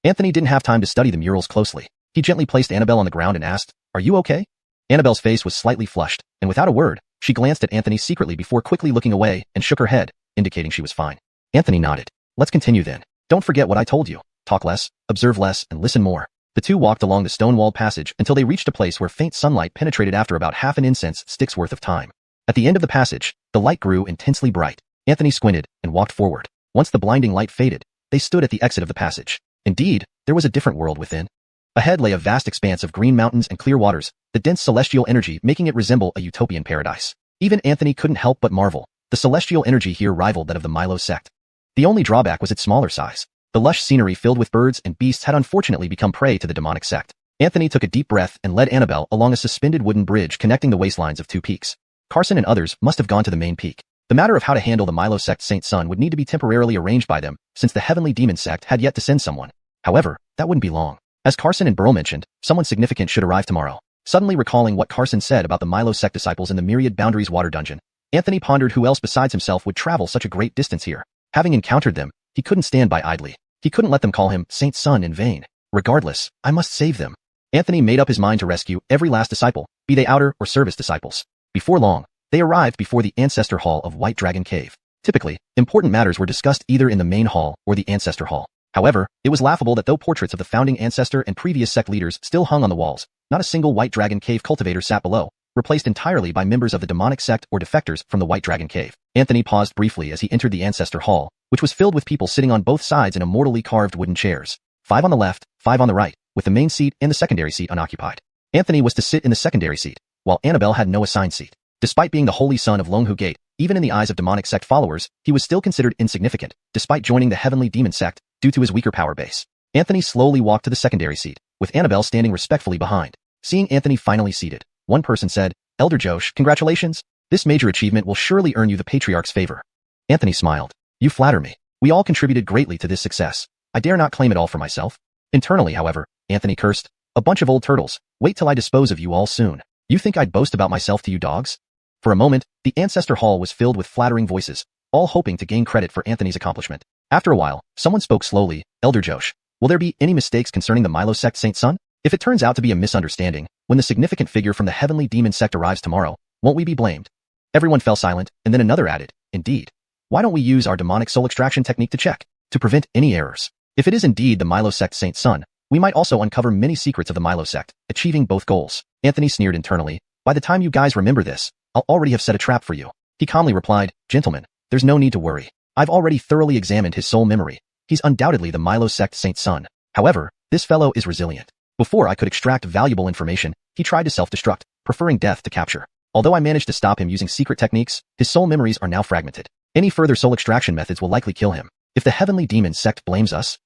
Anthony didn't have time to study the murals closely. He gently placed Annabelle on the ground and asked, "Are you okay?" Annabelle's face was slightly flushed, and without a word, she glanced at Anthony secretly before quickly looking away and shook her head, indicating she was fine. Anthony nodded. "Let's continue then. Don't forget what I told you. Talk less, observe less, and listen more." The two walked along the stone-walled passage until they reached a place where faint sunlight penetrated after about half an incense stick's worth of time. At the end of the passage, the light grew intensely bright. Anthony squinted and walked forward. Once the blinding light faded, they stood at the exit of the passage. Indeed, there was a different world within. Ahead lay a vast expanse of green mountains and clear waters, the dense celestial energy making it resemble a utopian paradise. Even Anthony couldn't help but marvel. The celestial energy here rivaled that of the Milo sect. The only drawback was its smaller size. The lush scenery filled with birds and beasts had unfortunately become prey to the demonic sect. Anthony took a deep breath and led Annabelle along a suspended wooden bridge connecting the waistlines of two peaks. Carson and others must have gone to the main peak. The matter of how to handle the Milo sect Saint Son would need to be temporarily arranged by them, since the heavenly demon sect had yet to send someone. However, that wouldn't be long. As Carson and Burl mentioned, someone significant should arrive tomorrow. Suddenly recalling what Carson said about the Milo sect disciples in the Myriad Boundaries Water Dungeon, Anthony pondered who else besides himself would travel such a great distance here. Having encountered them, he couldn't stand by idly. He couldn't let them call him Saint Son in vain. Regardless, I must save them. Anthony made up his mind to rescue every last disciple, be they outer or service disciples. Before long, they arrived before the Ancestor Hall of White Dragon Cave. Typically, important matters were discussed either in the main hall or the Ancestor Hall. However, it was laughable that though portraits of the founding ancestor and previous sect leaders still hung on the walls, not a single White Dragon Cave cultivator sat below, replaced entirely by members of the demonic sect or defectors from the White Dragon Cave. Anthony paused briefly as he entered the Ancestor Hall, which was filled with people sitting on both sides in immortally carved wooden chairs. 5 on the left, 5 on the right, with the main seat and the secondary seat unoccupied. Anthony was to sit in the secondary seat, while Annabelle had no assigned seat. Despite being the holy son of Longhu Gate, even in the eyes of demonic sect followers, he was still considered insignificant, despite joining the heavenly demon sect, due to his weaker power base. Anthony slowly walked to the secondary seat, with Annabelle standing respectfully behind. Seeing Anthony finally seated, one person said, "Elder Josh, congratulations. This major achievement will surely earn you the Patriarch's favor." Anthony smiled. "You flatter me. We all contributed greatly to this success. I dare not claim it all for myself." Internally, however, Anthony cursed, "A bunch of old turtles. Wait till I dispose of you all soon. You think I'd boast about myself to you dogs?" For a moment, the Ancestor Hall was filled with flattering voices, all hoping to gain credit for Anthony's accomplishment. After a while, someone spoke slowly, "Elder Josh, will there be any mistakes concerning the Milo sect Saint Son? If it turns out to be a misunderstanding, when the significant figure from the heavenly demon sect arrives tomorrow, won't we be blamed?" Everyone fell silent, and then another added, "Indeed. Why don't we use our demonic soul extraction technique to check, to prevent any errors? If it is indeed the Milo sect Saint Son, we might also uncover many secrets of the Milo sect, achieving both goals." Anthony sneered internally, "By the time you guys remember this, I'll already have set a trap for you." He calmly replied, "Gentlemen, there's no need to worry. I've already thoroughly examined his soul memory. He's undoubtedly the Milo sect Saint Son. However, this fellow is resilient. Before I could extract valuable information, he tried to self-destruct, preferring death to capture. Although I managed to stop him using secret techniques, his soul memories are now fragmented. Any further soul extraction methods will likely kill him. If the heavenly demon sect blames us.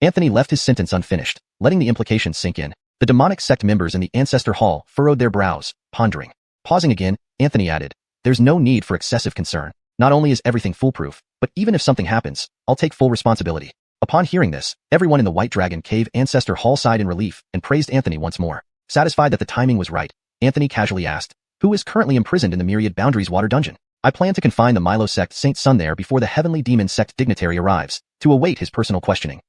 Anthony left his sentence unfinished, letting the implications sink in. The demonic sect members in the ancestor hall furrowed their brows, pondering. Pausing again, Anthony added, "There's no need for excessive concern. Not only is everything foolproof, but even if something happens, I'll take full responsibility." Upon hearing this, everyone in the White Dragon Cave ancestor hall sighed in relief and praised Anthony once more. Satisfied that the timing was right, Anthony casually asked, "Who is currently imprisoned in the Myriad Boundaries water dungeon?" "I plan to confine the Milo sect Saint Sun there before the heavenly demon sect dignitary arrives, to await his personal questioning."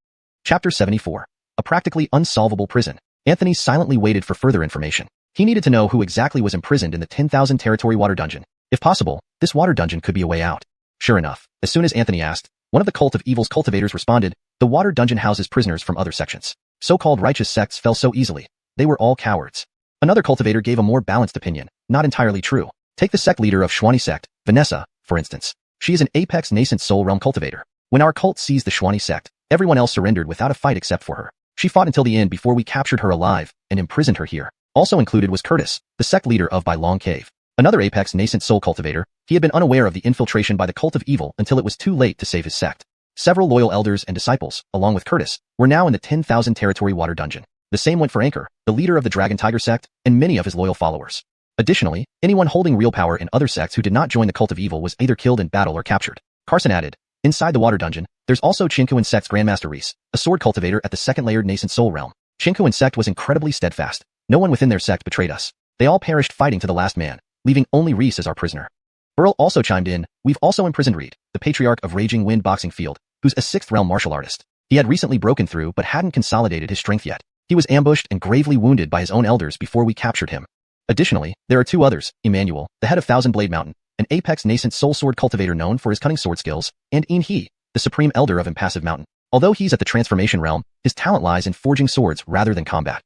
Chapter 74. A practically unsolvable prison. Anthony silently waited for further information. He needed to know who exactly was imprisoned in the 10,000 territory water dungeon. If possible, this water dungeon could be a way out. Sure enough, as soon as Anthony asked, one of the Cult of Evil's cultivators responded, "The water dungeon houses prisoners from other sections. So-called righteous sects fell so easily. They were all cowards." Another cultivator gave a more balanced opinion, not entirely true. Take the sect leader of Shwani sect, Vanessa, for instance. She is an apex nascent soul realm cultivator. When our cult seized the Shwani sect, everyone else surrendered without a fight except for her. She fought until the end before we captured her alive and imprisoned her here. Also included was Curtis, the sect leader of By Long Cave. Another apex nascent soul cultivator. He had been unaware of the infiltration by the Cult of Evil until it was too late to save his sect. Several loyal elders and disciples, along with Curtis, were now in the 10,000 territory water dungeon. The same went for Anchor, the leader of the Dragon Tiger sect, and many of his loyal followers. Additionally, anyone holding real power in other sects who did not join the Cult of Evil was either killed in battle or captured. Carson added, "Inside the water dungeon, there's also Chinkuan sect's Grandmaster Reese, a sword cultivator at the second layered nascent soul realm. Chinkuan sect was incredibly steadfast. No one within their sect betrayed us. They all perished fighting to the last man, leaving only Reese as our prisoner." Burl also chimed in, "We've also imprisoned Reed, the patriarch of Raging Wind Boxing Field, who's a 6th realm martial artist. He had recently broken through but hadn't consolidated his strength yet. He was ambushed and gravely wounded by his own elders before we captured him. Additionally, there are 2 others, Emmanuel, the head of Thousand Blade Mountain, an apex nascent soul sword cultivator known for his cunning sword skills, and Een He, the supreme elder of Impassive Mountain. Although he's at the transformation realm, his talent lies in forging swords rather than combat."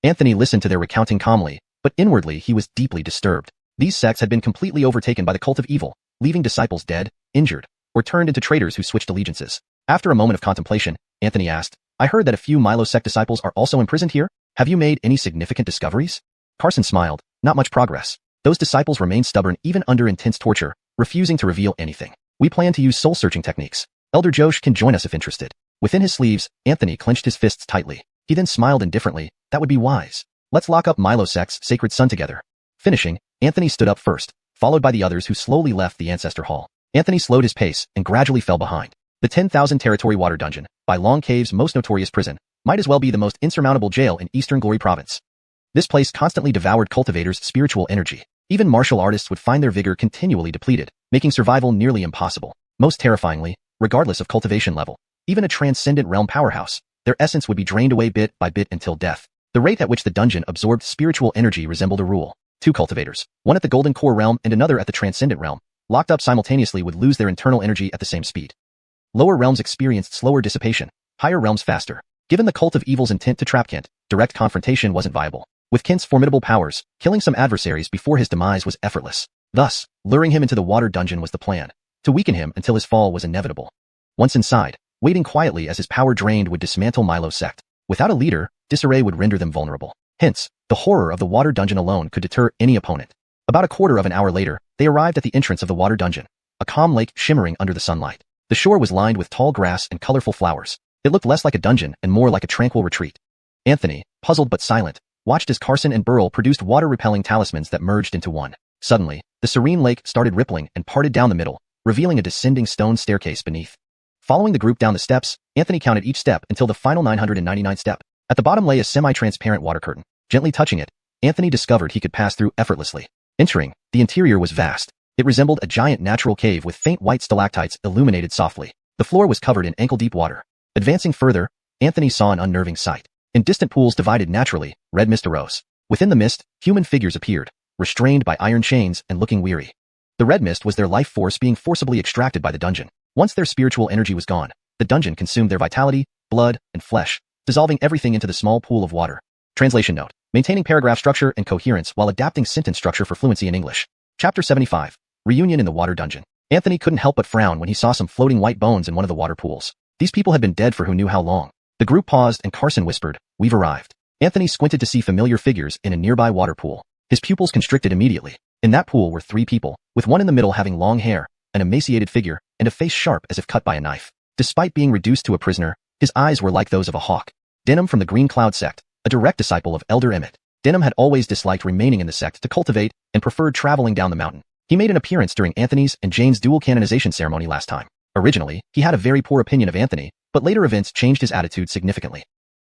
Anthony listened to their recounting calmly, but inwardly he was deeply disturbed. These sects had been completely overtaken by the Cult of Evil, leaving disciples dead, injured, or turned into traitors who switched allegiances. After a moment of contemplation, Anthony asked, "I heard that a few Milo sect disciples are also imprisoned here. Have you made any significant discoveries?" Carson smiled. "Not much progress. Those disciples remain stubborn even under intense torture, refusing to reveal anything. We plan to use soul-searching techniques. Elder Josh can join us if interested." Within his sleeves, Anthony clenched his fists tightly. He then smiled indifferently. "That would be wise. Let's lock up Milo sect's sacred son together." Finishing, Anthony stood up first, followed by the others who slowly left the ancestor hall. Anthony slowed his pace and gradually fell behind. The 10,000 territory water dungeon, By Long Cave's most notorious prison, might as well be the most insurmountable jail in Eastern Glory Province. This place constantly devoured cultivators' spiritual energy. Even martial artists would find their vigor continually depleted, making survival nearly impossible. Most terrifyingly, regardless of cultivation level, even a transcendent realm powerhouse, their essence would be drained away bit by bit until death. The rate at which the dungeon absorbed spiritual energy resembled a rule. 2 cultivators, one at the Golden Core realm and another at the Transcendent realm, locked up simultaneously would lose their internal energy at the same speed. Lower realms experienced slower dissipation, higher realms faster. Given the Cult of Evil's intent to trap Kent, direct confrontation wasn't viable. With Kent's formidable powers, killing some adversaries before his demise was effortless. Thus, luring him into the water dungeon was the plan, to weaken him until his fall was inevitable. Once inside, waiting quietly as his power drained would dismantle Milo's sect. Without a leader, disarray would render them vulnerable. Hence, the horror of the water dungeon alone could deter any opponent. About a quarter of an hour later, they arrived at the entrance of the water dungeon, a calm lake shimmering under the sunlight. The shore was lined with tall grass and colorful flowers. It looked less like a dungeon and more like a tranquil retreat. Anthony, puzzled but silent, watched as Carson and Burl produced water-repelling talismans that merged into one. Suddenly, the serene lake started rippling and parted down the middle, revealing a descending stone staircase beneath. Following the group down the steps, Anthony counted each step until the final 999th step. At the bottom lay a semi-transparent water curtain. Gently touching it, Anthony discovered he could pass through effortlessly. Entering, the interior was vast. It resembled a giant natural cave with faint white stalactites illuminated softly. The floor was covered in ankle-deep water. Advancing further, Anthony saw an unnerving sight. In distant pools divided naturally, red mist arose. Within the mist, human figures appeared, restrained by iron chains and looking weary. The red mist was their life force being forcibly extracted by the dungeon. Once their spiritual energy was gone, the dungeon consumed their vitality, blood, and flesh, dissolving everything into the small pool of water. Translation note: maintaining paragraph structure and coherence while adapting sentence structure for fluency in English. Chapter 75. Reunion in the Water Dungeon. Anthony couldn't help but frown when he saw some floating white bones in one of the water pools. These people had been dead for who knew how long. The group paused and Carson whispered, "We've arrived." Anthony squinted to see familiar figures in a nearby water pool. His pupils constricted immediately. In that pool were 3 people, with one in the middle having long hair, an emaciated figure, and a face sharp as if cut by a knife. Despite being reduced to a prisoner, his eyes were like those of a hawk. Denham from the Green Cloud sect, a direct disciple of Elder Emmett. Denham had always disliked remaining in the sect to cultivate and preferred traveling down the mountain. He made an appearance during Anthony's and Jane's dual canonization ceremony last time. Originally, he had a very poor opinion of Anthony, but later events changed his attitude significantly.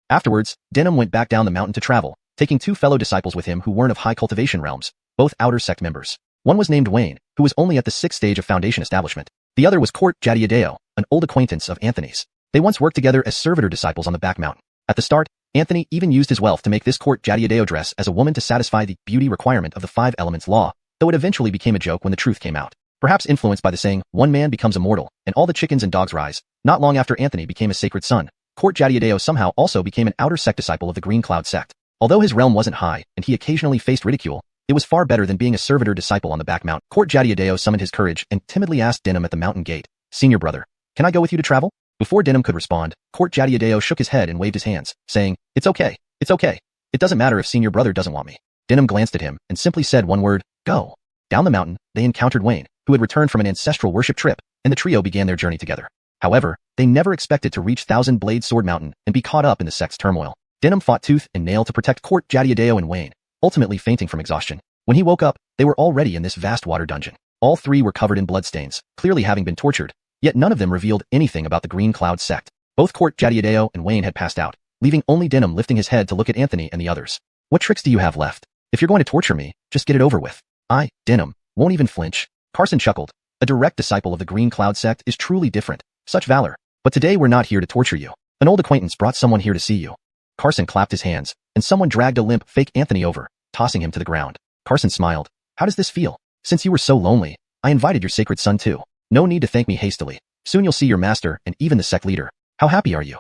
Afterwards, Denham went back down the mountain to travel, taking 2 fellow disciples with him who weren't of high cultivation realms, both outer sect members. One was named Wayne, who was only at the 6th stage of foundation establishment. The other was Court Jadiadeo, an old acquaintance of Anthony's. They once worked together as servitor disciples on the back mountain. At the start, Anthony even used his wealth to make this Court Jadiadeo dress as a woman to satisfy the beauty requirement of the 5 elements law, though it eventually became a joke when the truth came out. Perhaps influenced by the saying, one man becomes immortal, and all the chickens and dogs rise. Not long after Anthony became a sacred son, Court Jadiadeo somehow also became an outer sect disciple of the Green Cloud sect. Although his realm wasn't high, and he occasionally faced ridicule, it was far better than being a servitor disciple on the back mountain. Court Jadiadeo summoned his courage and timidly asked Denham at the mountain gate, "Senior brother, can I go with you to travel?" Before Denham could respond, Court Jadiadeo shook his head and waved his hands, saying, "It's okay. It's okay. It doesn't matter if senior brother doesn't want me." Denham glanced at him and simply said one word, "Go." Down the mountain, they encountered Wayne, who had returned from an ancestral worship trip, and the trio began their journey together. However, they never expected to reach Thousand Blade Sword Mountain and be caught up in the sect's turmoil. Denham fought tooth and nail to protect Court Jadiadeo and Wayne, ultimately fainting from exhaustion. When he woke up, they were already in this vast water dungeon. All 3 were covered in bloodstains, clearly having been tortured, yet none of them revealed anything about the Green Cloud sect. Both Court Jadiadeo and Wayne had passed out, leaving only Denham lifting his head to look at Anthony and the others. "What tricks do you have left? If you're going to torture me, just get it over with." "I, Denham, won't even flinch." Carson chuckled. "A direct disciple of the Green Cloud sect is truly different. Such valor. But today we're not here to torture you. An old acquaintance brought someone here to see you." Carson clapped his hands, and someone dragged a limp, fake Anthony over, tossing him to the ground. Carson smiled. "How does this feel? Since you were so lonely, I invited your sacred son too. No need to thank me hastily. Soon you'll see your master and even the sect leader. How happy are you?"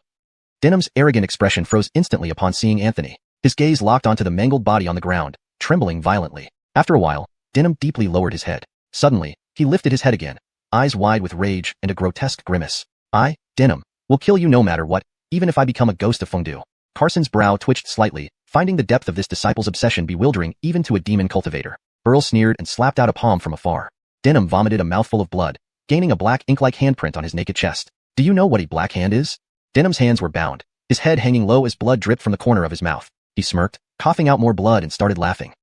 Denham's arrogant expression froze instantly upon seeing Anthony. His gaze locked onto the mangled body on the ground, trembling violently. After a while, Denham deeply lowered his head. Suddenly, he lifted his head again, eyes wide with rage and a grotesque grimace. "I, Denham, will kill you no matter what, even if I become a ghost of fondue." Carson's brow twitched slightly, finding the depth of this disciple's obsession bewildering even to a demon cultivator. Burl sneered and slapped out a palm from afar. Denham vomited a mouthful of blood, gaining a black ink-like handprint on his naked chest. "Do you know what a black hand is?" Denham's hands were bound, his head hanging low as blood dripped from the corner of his mouth. He smirked, coughing out more blood and started laughing.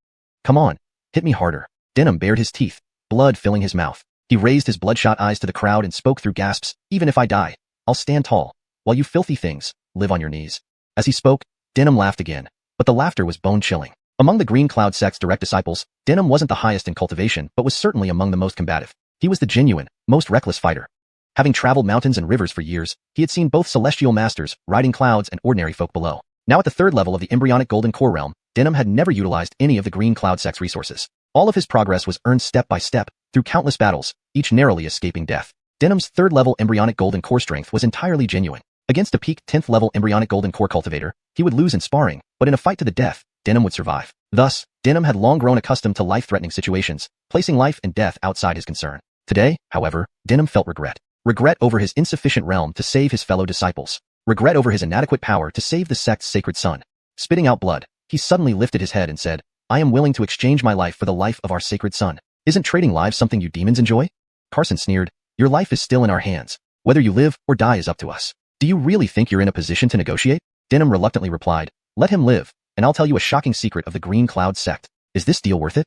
"Come on, hit me harder." Denham bared his teeth, blood filling his mouth. He raised his bloodshot eyes to the crowd and spoke through gasps, "Even if I die, I'll stand tall, while you filthy things live on your knees." As he spoke, Denham laughed again, but the laughter was bone-chilling. Among the Green Cloud sect's direct disciples, Denham wasn't the highest in cultivation but was certainly among the most combative. He was the genuine, most reckless fighter. Having traveled mountains and rivers for years, he had seen both celestial masters riding clouds and ordinary folk below. Now at the 3rd level of the embryonic golden core realm, Denham had never utilized any of the Green Cloud sect's resources. All of his progress was earned step by step, through countless battles, each narrowly escaping death. Denham's 3rd level embryonic golden core strength was entirely genuine. Against a peak 10th level embryonic golden core cultivator, he would lose in sparring, but in a fight to the death, Denham would survive. Thus, Denham had long grown accustomed to life-threatening situations, placing life and death outside his concern. Today, however, Denham felt regret. Regret over his insufficient realm to save his fellow disciples. Regret over his inadequate power to save the sect's sacred son. Spitting out blood, he suddenly lifted his head and said, "I am willing to exchange my life for the life of our sacred son. Isn't trading lives something you demons enjoy?" Carson sneered, "Your life is still in our hands. Whether you live or die is up to us. Do you really think you're in a position to negotiate?" Denham reluctantly replied, "Let him live, and I'll tell you a shocking secret of the Green Cloud sect. Is this deal worth it?"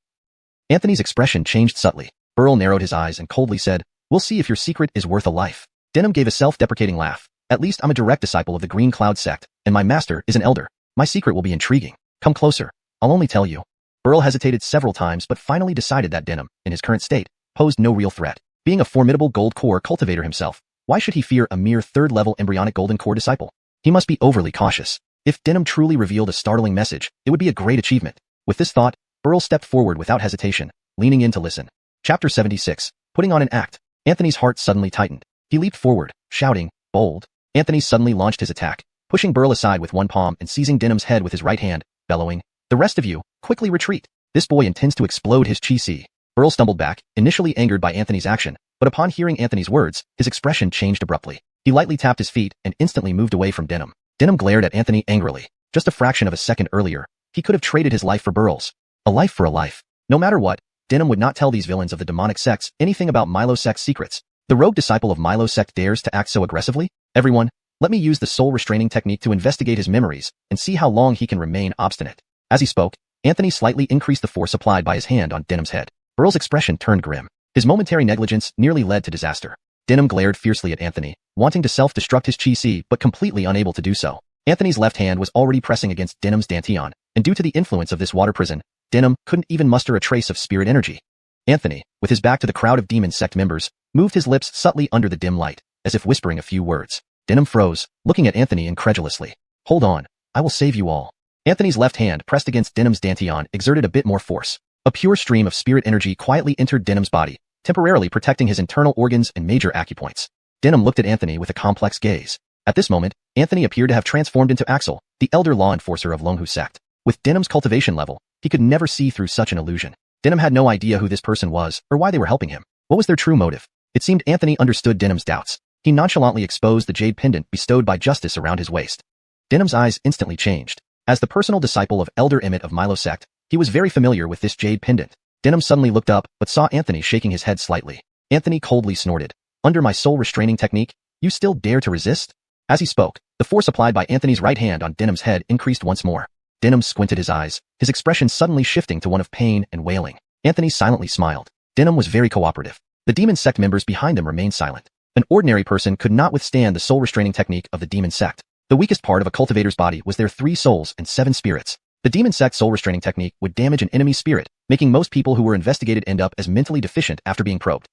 Anthony's expression changed subtly. Burl narrowed his eyes and coldly said, "We'll see if your secret is worth a life." Denham gave a self-deprecating laugh. "At least I'm a direct disciple of the Green Cloud sect, and my master is an elder. My secret will be intriguing. Come closer. I'll only tell you." Burl hesitated several times but finally decided that Denham, in his current state, posed no real threat. Being a formidable gold core cultivator himself, why should he fear a mere 3rd-level embryonic golden core disciple? He must be overly cautious. If Denham truly revealed a startling message, it would be a great achievement. With this thought, Burl stepped forward without hesitation, leaning in to listen. Chapter 76. Putting on an act. Anthony's heart suddenly tightened. He leaped forward, shouting, "Bold." Anthony suddenly launched his attack, pushing Burl aside with one palm and seizing Denham's head with his right hand, bellowing, "The rest of you, quickly retreat. This boy intends to explode his chi-si." Burl stumbled back, initially angered by Anthony's action, but upon hearing Anthony's words, his expression changed abruptly. He lightly tapped his feet and instantly moved away from Denham. Denham glared at Anthony angrily. Just a fraction of a second earlier, he could have traded his life for Burl's. A life for a life. No matter what, Denim would not tell these villains of the demonic sects anything about Milo sect's secrets. The rogue disciple of Milo sect dares to act so aggressively? Everyone, let me use the soul restraining technique to investigate his memories and see how long he can remain obstinate. As he spoke, Anthony slightly increased the force applied by his hand on Denim's head. Burl's expression turned grim. His momentary negligence nearly led to disaster. Denim glared fiercely at Anthony, wanting to self-destruct his chi-si but completely unable to do so. Anthony's left hand was already pressing against Denim's dantian, and due to the influence of this water prison, Denim couldn't even muster a trace of spirit energy. Anthony, with his back to the crowd of demon sect members, moved his lips subtly under the dim light, as if whispering a few words. Denim froze, looking at Anthony incredulously. Hold on, I will save you all. Anthony's left hand pressed against Denim's dantian exerted a bit more force. A pure stream of spirit energy quietly entered Denim's body, temporarily protecting his internal organs and major acupoints. Denim looked at Anthony with a complex gaze. At this moment, Anthony appeared to have transformed into Axel, the elder law enforcer of Longhu sect. With Denim's cultivation level, he could never see through such an illusion. Denim had no idea who this person was or why they were helping him. What was their true motive? It seemed Anthony understood Denim's doubts. He nonchalantly exposed the jade pendant bestowed by justice around his waist. Denim's eyes instantly changed. As the personal disciple of Elder Emmett of Milo sect, he was very familiar with this jade pendant. Denim suddenly looked up, but saw Anthony shaking his head slightly. Anthony coldly snorted. Under my soul restraining technique, you still dare to resist? As he spoke, the force applied by Anthony's right hand on Denim's head increased once more. Denim squinted his eyes, his expression suddenly shifting to one of pain and wailing. Anthony silently smiled. Denim was very cooperative. The demon sect members behind them remained silent. An ordinary person could not withstand the soul restraining technique of the demon sect. The weakest part of a cultivator's body was their 3 souls and 7 spirits. The demon sect soul restraining technique would damage an enemy's spirit, making most people who were investigated end up as mentally deficient after being probed.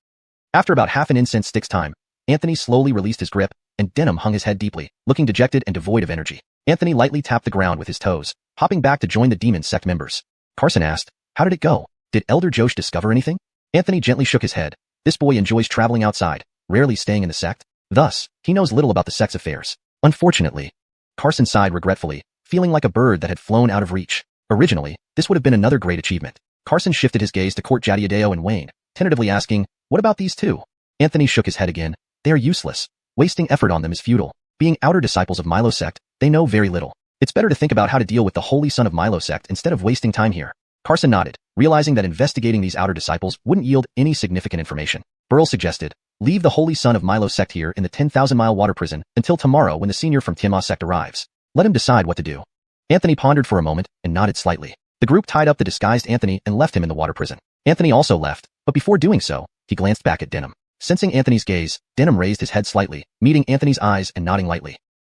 After about half an incense stick's time, Anthony slowly released his grip, and Denim hung his head deeply, looking dejected and devoid of energy. Anthony lightly tapped the ground with his toes, hopping back to join the demon sect members. Carson asked, how did it go? Did Elder Josh discover anything? Anthony gently shook his head. This boy enjoys traveling outside, rarely staying in the sect. Thus, he knows little about the sect's affairs. Unfortunately. Carson sighed regretfully, feeling like a bird that had flown out of reach. Originally, this would have been another great achievement. Carson shifted his gaze to Court Jadiadeo and Wayne, tentatively asking, what about these two? Anthony shook his head again. They are useless. Wasting effort on them is futile. Being outer disciples of Milo sect, they know very little. It's better to think about how to deal with the holy son of Milo sect instead of wasting time here. Carson nodded, realizing that investigating these outer disciples wouldn't yield any significant information. Burl suggested, leave the holy son of Milo sect here in the 10,000-mile water prison until tomorrow when the senior from Timma sect arrives. Let him decide what to do. Anthony pondered for a moment and nodded slightly. The group tied up the disguised Anthony and left him in the water prison. Anthony also left, but before doing so, he glanced back at Denim. Sensing Anthony's gaze, Denim raised his head slightly, meeting Anthony's eyes and nodding lightly.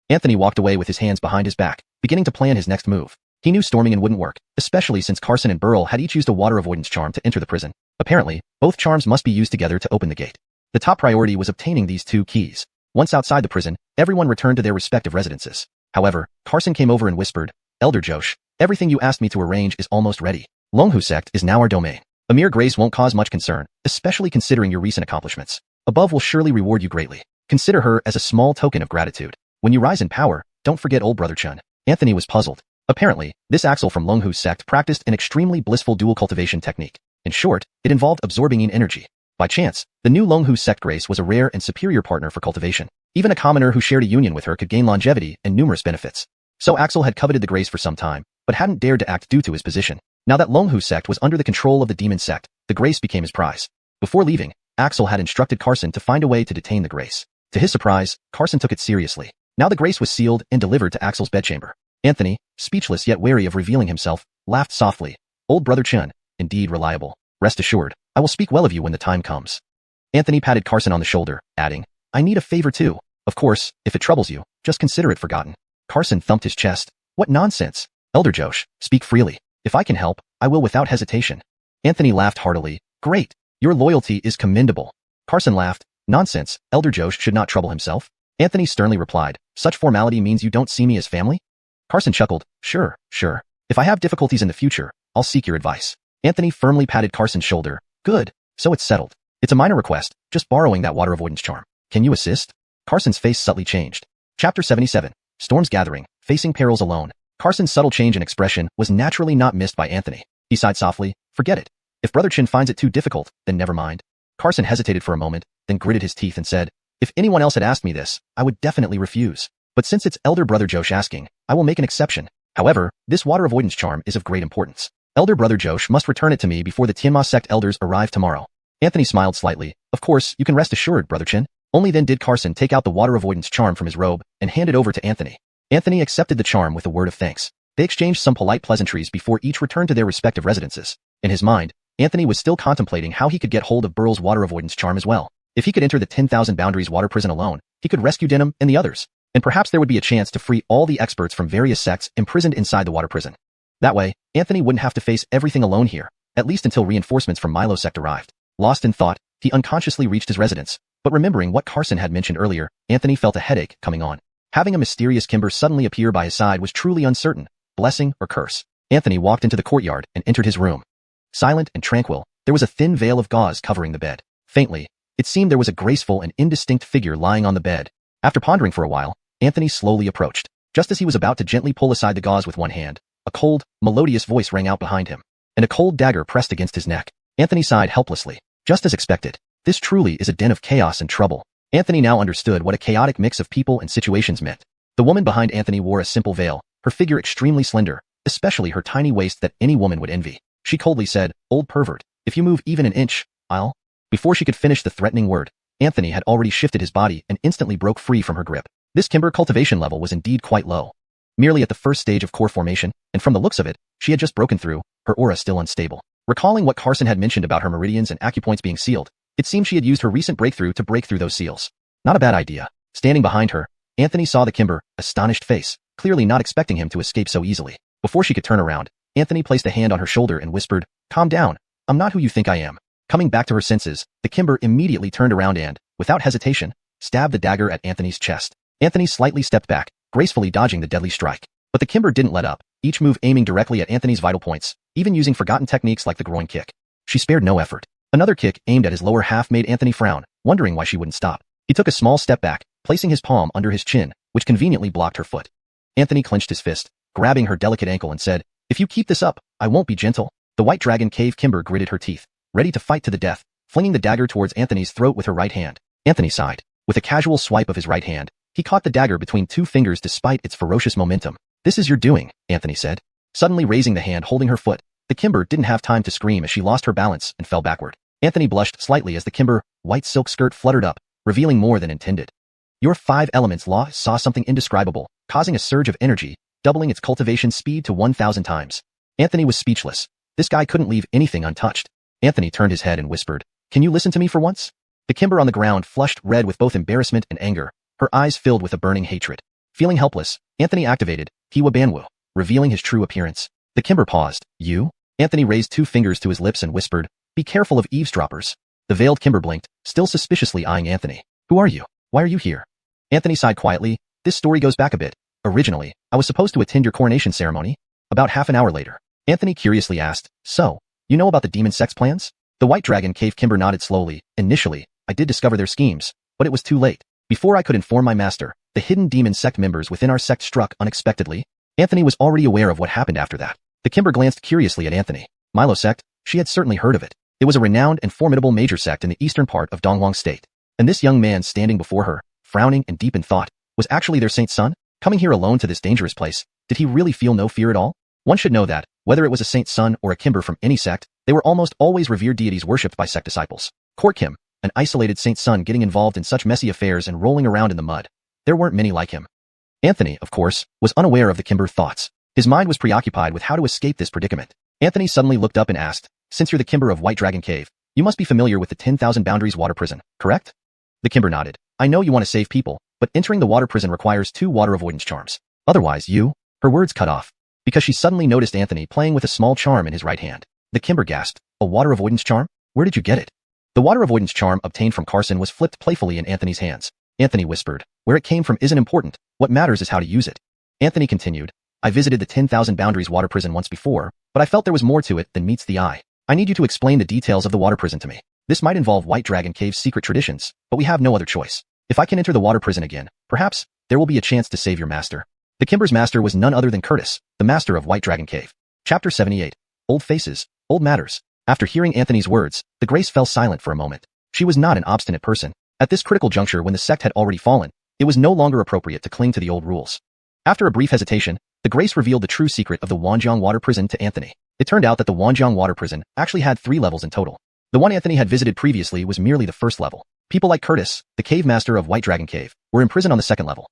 Anthony walked away with his hands behind his back, beginning to plan his next move. He knew storming in wouldn't work, especially since Carson and Burl had each used a water avoidance charm to enter the prison. Apparently, both charms must be used together to open the gate. The top priority was obtaining these 2 keys. Once outside the prison, everyone returned to their respective residences. However, Carson came over and whispered, Elder Josh, everything you asked me to arrange is almost ready. Longhu sect is now our domain. A mere grace won't cause much concern, especially considering your recent accomplishments. Above will surely reward you greatly. Consider her as a small token of gratitude. When you rise in power, don't forget old brother Chun. Anthony was puzzled. Apparently, this Axel from Longhu sect practiced an extremely blissful dual cultivation technique. In short, it involved absorbing in energy. By chance, the new Longhu sect grace was a rare and superior partner for cultivation. Even a commoner who shared a union with her could gain longevity and numerous benefits. So Axel had coveted the grace for some time, but hadn't dared to act due to his position. Now that Longhu sect was under the control of the demon sect, the grace became his prize. Before leaving, Axel had instructed Carson to find a way to detain the grace. To his surprise, Carson took it seriously. Now the grace was sealed and delivered to Axel's bedchamber. Anthony, speechless yet wary of revealing himself, laughed softly. Old brother Chun, indeed reliable. Rest assured, I will speak well of you when the time comes. Anthony patted Carson on the shoulder, adding, I need a favor too. Of course, if it troubles you, just consider it forgotten. Carson thumped his chest. What nonsense. Elder Josh, speak freely. If I can help, I will without hesitation. Anthony laughed heartily. Great. Your loyalty is commendable. Carson laughed. Nonsense, Elder Josh should not trouble himself. Anthony sternly replied, such formality means you don't see me as family? Carson chuckled, sure. If I have difficulties in the future, I'll seek your advice. Anthony firmly patted Carson's shoulder. Good, so it's settled. It's a minor request, just borrowing that water avoidance charm. Can you assist? Carson's face subtly changed. Chapter 77. Storms gathering, facing perils alone. Carson's subtle change in expression was naturally not missed by Anthony. He sighed softly, forget it. If Brother Chin finds it too difficult, then never mind. Carson hesitated for a moment, then gritted his teeth and said, if anyone else had asked me this, I would definitely refuse. But since it's elder brother Josh asking, I will make an exception. However, this water avoidance charm is of great importance. Elder Brother Josh must return it to me before the Tianma sect elders arrive tomorrow. Anthony smiled slightly. Of course, you can rest assured, Brother Chin. Only then did Carson take out the water avoidance charm from his robe and hand it over to Anthony. Anthony accepted the charm with a word of thanks. They exchanged some polite pleasantries before each returned to their respective residences. In his mind, Anthony was still contemplating how he could get hold of Burl's water avoidance charm as well. If he could enter the 10,000 Boundaries water prison alone, he could rescue Denham and the others, and perhaps there would be a chance to free all the experts from various sects imprisoned inside the water prison. That way, Anthony wouldn't have to face everything alone here, at least until reinforcements from Milo sect arrived. Lost in thought, he unconsciously reached his residence, but remembering what Carson had mentioned earlier, Anthony felt a headache coming on. Having a mysterious Kimber suddenly appear by his side was truly uncertain, blessing or curse. Anthony walked into the courtyard and entered his room. Silent and tranquil, there was a thin veil of gauze covering the bed. Faintly, it seemed there was a graceful and indistinct figure lying on the bed. After pondering for a while, Anthony slowly approached. Just as he was about to gently pull aside the gauze with one hand, a cold, melodious voice rang out behind him, and a cold dagger pressed against his neck. Anthony sighed helplessly. Just as expected, this truly is a den of chaos and trouble. Anthony now understood what a chaotic mix of people and situations meant. The woman behind Anthony wore a simple veil, her figure extremely slender, especially her tiny waist that any woman would envy. She coldly said, "Old pervert, if you move even an inch, I'll..." Before she could finish the threatening word, Anthony had already shifted his body and instantly broke free from her grip. This Kimber cultivation level was indeed quite low. Merely at the first stage of core formation, and from the looks of it, she had just broken through, her aura still unstable. Recalling what Carson had mentioned about her meridians and acupoints being sealed, it seemed she had used her recent breakthrough to break through those seals. Not a bad idea. Standing behind her, Anthony saw the Kimber, astonished face, clearly not expecting him to escape so easily. Before she could turn around, Anthony placed a hand on her shoulder and whispered, "Calm down. I'm not who you think I am." Coming back to her senses, the Kimber immediately turned around and, without hesitation, stabbed the dagger at Anthony's chest. Anthony slightly stepped back, gracefully dodging the deadly strike. But the Kimber didn't let up, each move aiming directly at Anthony's vital points, even using forgotten techniques like the groin kick. She spared no effort. Another kick aimed at his lower half made Anthony frown, wondering why she wouldn't stop. He took a small step back, placing his palm under his chin, which conveniently blocked her foot. Anthony clenched his fist, grabbing her delicate ankle and said, "If you keep this up, I won't be gentle." The White Dragon Cave Kimber gritted her teeth, ready to fight to the death, flinging the dagger towards Anthony's throat with her right hand. Anthony sighed. With a casual swipe of his right hand, he caught the dagger between two fingers despite its ferocious momentum. "This is your doing," Anthony said. Suddenly raising the hand holding her foot, the Kimber didn't have time to scream as she lost her balance and fell backward. Anthony blushed slightly as the Kimber, white silk skirt fluttered up, revealing more than intended. Your 5 elements law saw something indescribable, causing a surge of energy, doubling its cultivation speed to 1,000 times. Anthony was speechless. This guy couldn't leave anything untouched. Anthony turned his head and whispered, "Can you listen to me for once?" The Kimber on the ground flushed red with both embarrassment and anger, her eyes filled with a burning hatred. Feeling helpless, Anthony activated Kiwa Banwu, revealing his true appearance. The Kimber paused. "You?" Anthony raised 2 fingers to his lips and whispered, "Be careful of eavesdroppers." The veiled Kimber blinked, still suspiciously eyeing Anthony. "Who are you? Why are you here?" Anthony sighed quietly. "This story goes back a bit. Originally, I was supposed to attend your coronation ceremony." About half an hour later, Anthony curiously asked, "So, you know about the demon sect's plans?" The White Dragon Cave Kimber nodded slowly. "Initially, I did discover their schemes, but it was too late. Before I could inform my master, the hidden demon sect members within our sect struck unexpectedly." Anthony was already aware of what happened after that. The Kimber glanced curiously at Anthony. Milo sect, she had certainly heard of it. It was a renowned and formidable major sect in the eastern part of Donghuang State. And this young man standing before her, frowning and deep in thought, was actually their saint's son? Coming here alone to this dangerous place, did he really feel no fear at all? One should know that, whether it was a saint's son or a Kimber from any sect, they were almost always revered deities worshipped by sect disciples. Court Kim, an isolated saint's son getting involved in such messy affairs and rolling around in the mud. There weren't many like him. Anthony, of course, was unaware of the Kimber thoughts. His mind was preoccupied with how to escape this predicament. Anthony suddenly looked up and asked, "Since you're the Kimber of White Dragon Cave, you must be familiar with the 10,000 Boundaries water prison, correct?" The Kimber nodded. "I know you want to save people, but entering the water prison requires 2 water avoidance charms. Otherwise you..." Her words cut off, because she suddenly noticed Anthony playing with a small charm in his right hand. The Kimber gasped, "A water avoidance charm? Where did you get it?" The water avoidance charm obtained from Carson was flipped playfully in Anthony's hands. Anthony whispered, "Where it came from isn't important, what matters is how to use it." Anthony continued, "I visited the 10,000 Boundaries water prison once before, but I felt there was more to it than meets the eye. I need you to explain the details of the water prison to me. This might involve White Dragon Cave's secret traditions, but we have no other choice. If I can enter the water prison again, perhaps, there will be a chance to save your master." The Kimber's master was none other than Curtis, the master of White Dragon Cave. Chapter 78. Old Faces, Old Matters. After hearing Anthony's words, the Grace fell silent for a moment. She was not an obstinate person. At this critical juncture when the sect had already fallen, it was no longer appropriate to cling to the old rules. After a brief hesitation, the Grace revealed the true secret of the Wanjiang water prison to Anthony. It turned out that the Wanjiang water prison actually had 3 levels in total. The one Anthony had visited previously was merely the first level. People like Curtis, the cave master of White Dragon Cave, were imprisoned on the second level.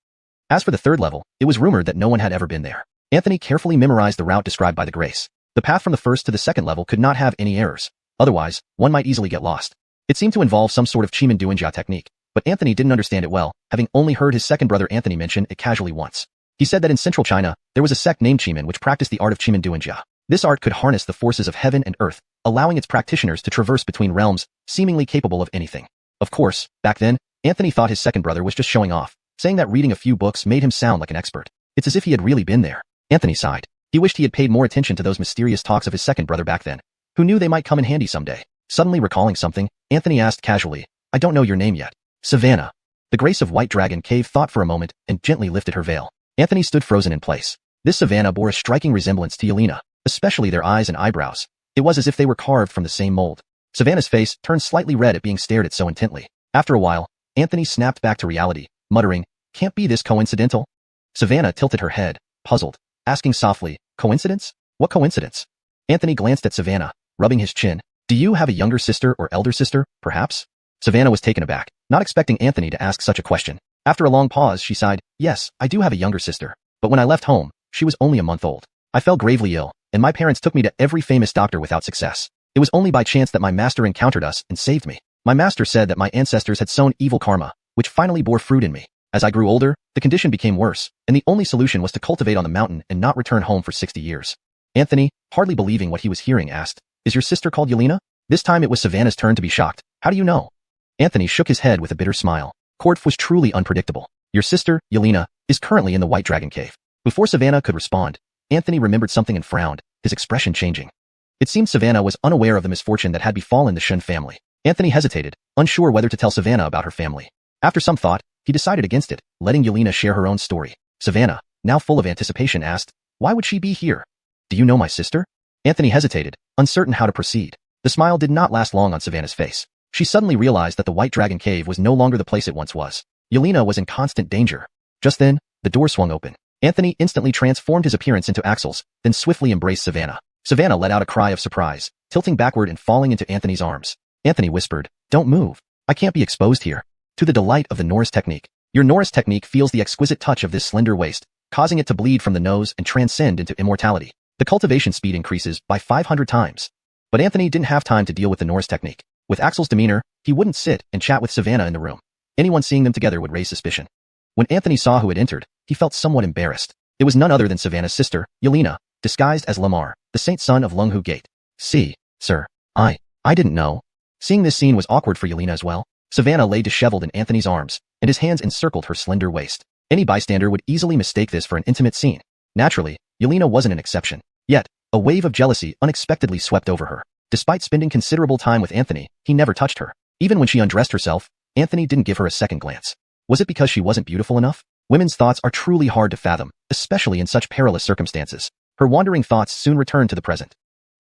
As for the third level, it was rumored that no one had ever been there. Anthony carefully memorized the route described by the Grace. The path from the first to the second level could not have any errors. Otherwise, one might easily get lost. It seemed to involve some sort of Chiman Duanjia technique, but Anthony didn't understand it well, having only heard his second brother Anthony mention it casually once. He said that in central China, there was a sect named Chiman which practiced the art of Chiman Duanjia. This art could harness the forces of heaven and earth, allowing its practitioners to traverse between realms, seemingly capable of anything. Of course, back then, Anthony thought his second brother was just showing off, saying that reading a few books made him sound like an expert. It's as if he had really been there. Anthony sighed. He wished he had paid more attention to those mysterious talks of his second brother back then. Who knew they might come in handy someday? Suddenly recalling something, Anthony asked casually, I don't know your name yet. Savannah. The Grace of White Dragon Cave thought for a moment and gently lifted her veil. Anthony stood frozen in place. This Savannah bore a striking resemblance to Yelena, especially their eyes and eyebrows. It was as if they were carved from the same mold. Savannah's face turned slightly red at being stared at so intently. After a while, Anthony snapped back to reality, muttering, can't be this coincidental? Savannah tilted her head, puzzled, asking softly, coincidence? What coincidence? Anthony glanced at Savannah, rubbing his chin. Do you have a younger sister or elder sister, perhaps? Savannah was taken aback, not expecting Anthony to ask such a question. After a long pause, she sighed, yes, I do have a younger sister, but when I left home, she was only a month old. I fell gravely ill, and my parents took me to every famous doctor without success. It was only by chance that my master encountered us and saved me. My master said that my ancestors had sown evil karma, which finally bore fruit in me. As I grew older, the condition became worse, and the only solution was to cultivate on the mountain and not return home for 60 years. Anthony, hardly believing what he was hearing, asked, is your sister called Yelena? This time it was Savannah's turn to be shocked. How do you know? Anthony shook his head with a bitter smile. Kortf was truly unpredictable. Your sister, Yelena, is currently in the White Dragon Cave. Before Savannah could respond, Anthony remembered something and frowned, his expression changing. It seemed Savannah was unaware of the misfortune that had befallen the Shen family. Anthony hesitated, unsure whether to tell Savannah about her family. After some thought, he decided against it, letting Yelena share her own story. Savannah, now full of anticipation, asked, why would she be here? Do you know my sister? Anthony hesitated, uncertain how to proceed. The smile did not last long on Savannah's face. She suddenly realized that the White Dragon Cave was no longer the place it once was. Yelena was in constant danger. Just then, the door swung open. Anthony instantly transformed his appearance into Axel's, then swiftly embraced Savannah. Savannah let out a cry of surprise, tilting backward and falling into Anthony's arms. Anthony whispered, don't move. I can't be exposed here. To the delight of the Norris technique. Your Norris technique feels the exquisite touch of this slender waist, causing it to bleed from the nose and transcend into immortality. The cultivation speed increases by 500 times. But Anthony didn't have time to deal with the Norris technique. With Axel's demeanor, he wouldn't sit and chat with Savannah in the room. Anyone seeing them together would raise suspicion. When Anthony saw who had entered, he felt somewhat embarrassed. It was none other than Savannah's sister, Yelena, disguised as Lamar, the saint son of Lunghu Gate. See, sir, I didn't know. Seeing this scene was awkward for Yelena as well. Savannah lay disheveled in Anthony's arms, and his hands encircled her slender waist. Any bystander would easily mistake this for an intimate scene. Naturally, Yelena wasn't an exception. Yet, a wave of jealousy unexpectedly swept over her. Despite spending considerable time with Anthony, he never touched her. Even when she undressed herself, Anthony didn't give her a second glance. Was it because she wasn't beautiful enough? Women's thoughts are truly hard to fathom, especially in such perilous circumstances. Her wandering thoughts soon returned to the present.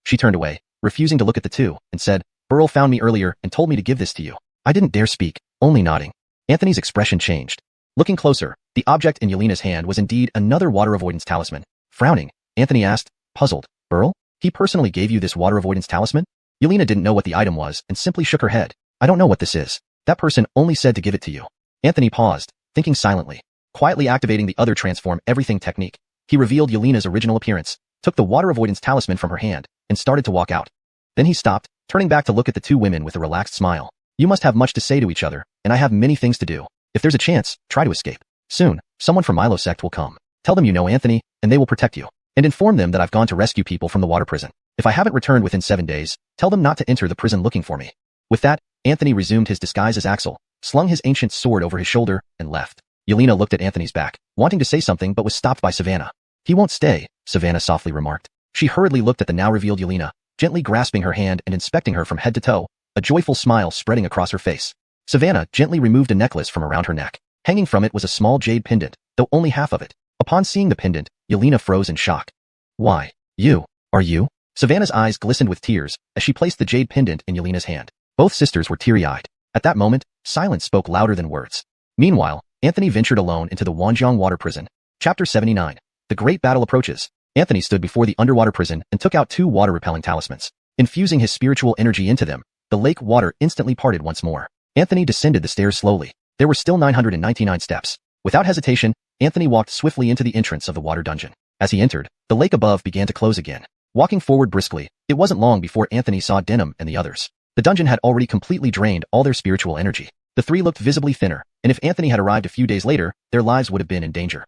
She turned away, refusing to look at the two, and said, Burl found me earlier and told me to give this to you. I didn't dare speak, only nodding. Anthony's expression changed. Looking closer, the object in Yelena's hand was indeed another water avoidance talisman. Frowning, Anthony asked, puzzled, Burl? He personally gave you this water avoidance talisman? Yelena didn't know what the item was and simply shook her head. I don't know what this is. That person only said to give it to you. Anthony paused, thinking silently. Quietly activating the other transform everything technique, he revealed Yelena's original appearance, took the water avoidance talisman from her hand, and started to walk out. Then he stopped, turning back to look at the two women with a relaxed smile. You must have much to say to each other, and I have many things to do. If there's a chance, try to escape. Soon, someone from Milo sect will come. Tell them you know Anthony, and they will protect you. And inform them that I've gone to rescue people from the water prison. If I haven't returned within 7 days, tell them not to enter the prison looking for me. With that, Anthony resumed his disguise as Axel, slung his ancient sword over his shoulder, and left. Yelena looked at Anthony's back, wanting to say something but was stopped by Savannah. He won't stay, Savannah softly remarked. She hurriedly looked at the now revealed Yelena, gently grasping her hand and inspecting her from head to toe, a joyful smile spreading across her face. Savannah gently removed a necklace from around her neck. Hanging from it was a small jade pendant, though only half of it. Upon seeing the pendant, Yelena froze in shock. Why, you? Are you? Savannah's eyes glistened with tears as she placed the jade pendant in Yelena's hand. Both sisters were teary-eyed. At that moment, silence spoke louder than words. Meanwhile, Anthony ventured alone into the Wanjiang water prison. Chapter 79. The Great Battle approaches. Anthony stood before the underwater prison and took out 2 water-repelling talismans. Infusing his spiritual energy into them, the lake water instantly parted once more. Anthony descended the stairs slowly. There were still 999 steps. Without hesitation, Anthony walked swiftly into the entrance of the water dungeon. As he entered, the lake above began to close again. Walking forward briskly, it wasn't long before Anthony saw Denim and the others. The dungeon had already completely drained all their spiritual energy. The 3 looked visibly thinner, and if Anthony had arrived a few days later, their lives would have been in danger.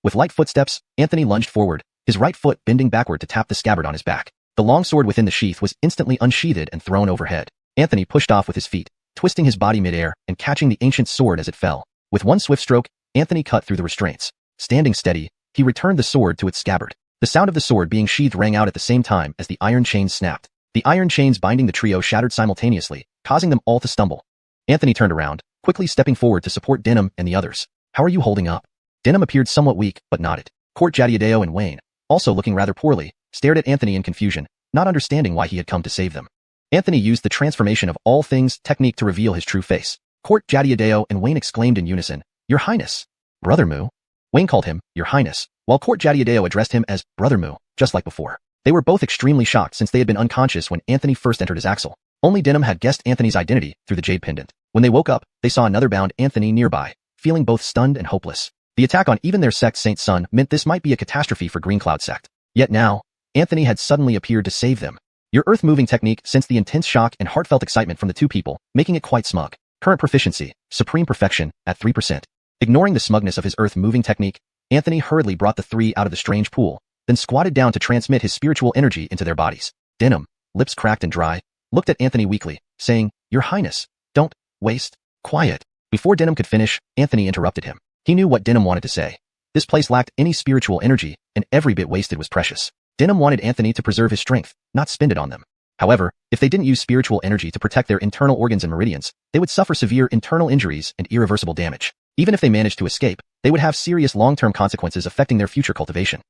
With light footsteps, Anthony lunged forward, his right foot bending backward to tap the scabbard on his back. The long sword within the sheath was instantly unsheathed and thrown overhead. Anthony pushed off with his feet, twisting his body midair and catching the ancient sword as it fell. With one swift stroke, Anthony cut through the restraints. Standing steady, he returned the sword to its scabbard. The sound of the sword being sheathed rang out at the same time as the iron chains snapped. The iron chains binding the trio shattered simultaneously, causing them all to stumble. Anthony turned around, quickly stepping forward to support Denim and the others. "How are you holding up?" Denim appeared somewhat weak, but nodded. Court Jadiadeo and Wayne, also looking rather poorly, stared at Anthony in confusion, not understanding why he had come to save them. Anthony used the transformation of all things technique to reveal his true face. Court Jadiadeo and Wayne exclaimed in unison, "Your Highness." "Brother Mu." Wayne called him, "Your Highness," while Court Jadiadeo addressed him as Brother Mu, just like before. They were both extremely shocked since they had been unconscious when Anthony first entered his axle. Only Denim had guessed Anthony's identity through the jade pendant. When they woke up, they saw another bound Anthony nearby, feeling both stunned and hopeless. The attack on even their sect's Saint Son meant this might be a catastrophe for Green Cloud sect. Yet now, Anthony had suddenly appeared to save them. Your earth-moving technique sensed the intense shock and heartfelt excitement from the 2 people, making it quite smug. Current proficiency, supreme perfection, at 3%. Ignoring the smugness of his earth-moving technique, Anthony hurriedly brought the 3 out of the strange pool, then squatted down to transmit his spiritual energy into their bodies. Denim, lips cracked and dry, looked at Anthony weakly, saying, "Your Highness, don't waste." "Quiet." Before Denim could finish, Anthony interrupted him. He knew what Denim wanted to say. This place lacked any spiritual energy, and every bit wasted was precious. Denim wanted Anthony to preserve his strength, not spend it on them. However, if they didn't use spiritual energy to protect their internal organs and meridians, they would suffer severe internal injuries and irreversible damage. Even if they managed to escape, they would have serious long-term consequences affecting their future cultivation.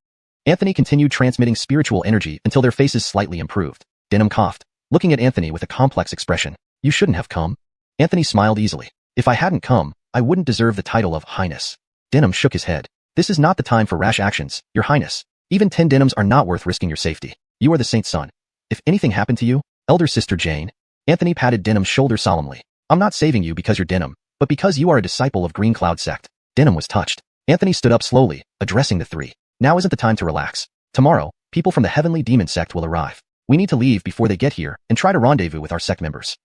Anthony continued transmitting spiritual energy until their faces slightly improved. Denim coughed, looking at Anthony with a complex expression. "You shouldn't have come." Anthony smiled easily. "If I hadn't come, I wouldn't deserve the title of Highness." Denim shook his head. "This is not the time for rash actions, Your Highness. Even 10 Denims are not worth risking your safety. You are the Saint's son. If anything happened to you, elder sister Jane." Anthony patted Denim's shoulder solemnly. "I'm not saving you because you're Denim, but because you are a disciple of Green Cloud sect." Denim was touched. Anthony stood up slowly, addressing the 3. "Now isn't the time to relax. Tomorrow, people from the Heavenly Demon sect will arrive. We need to leave before they get here and try to rendezvous with our sect members."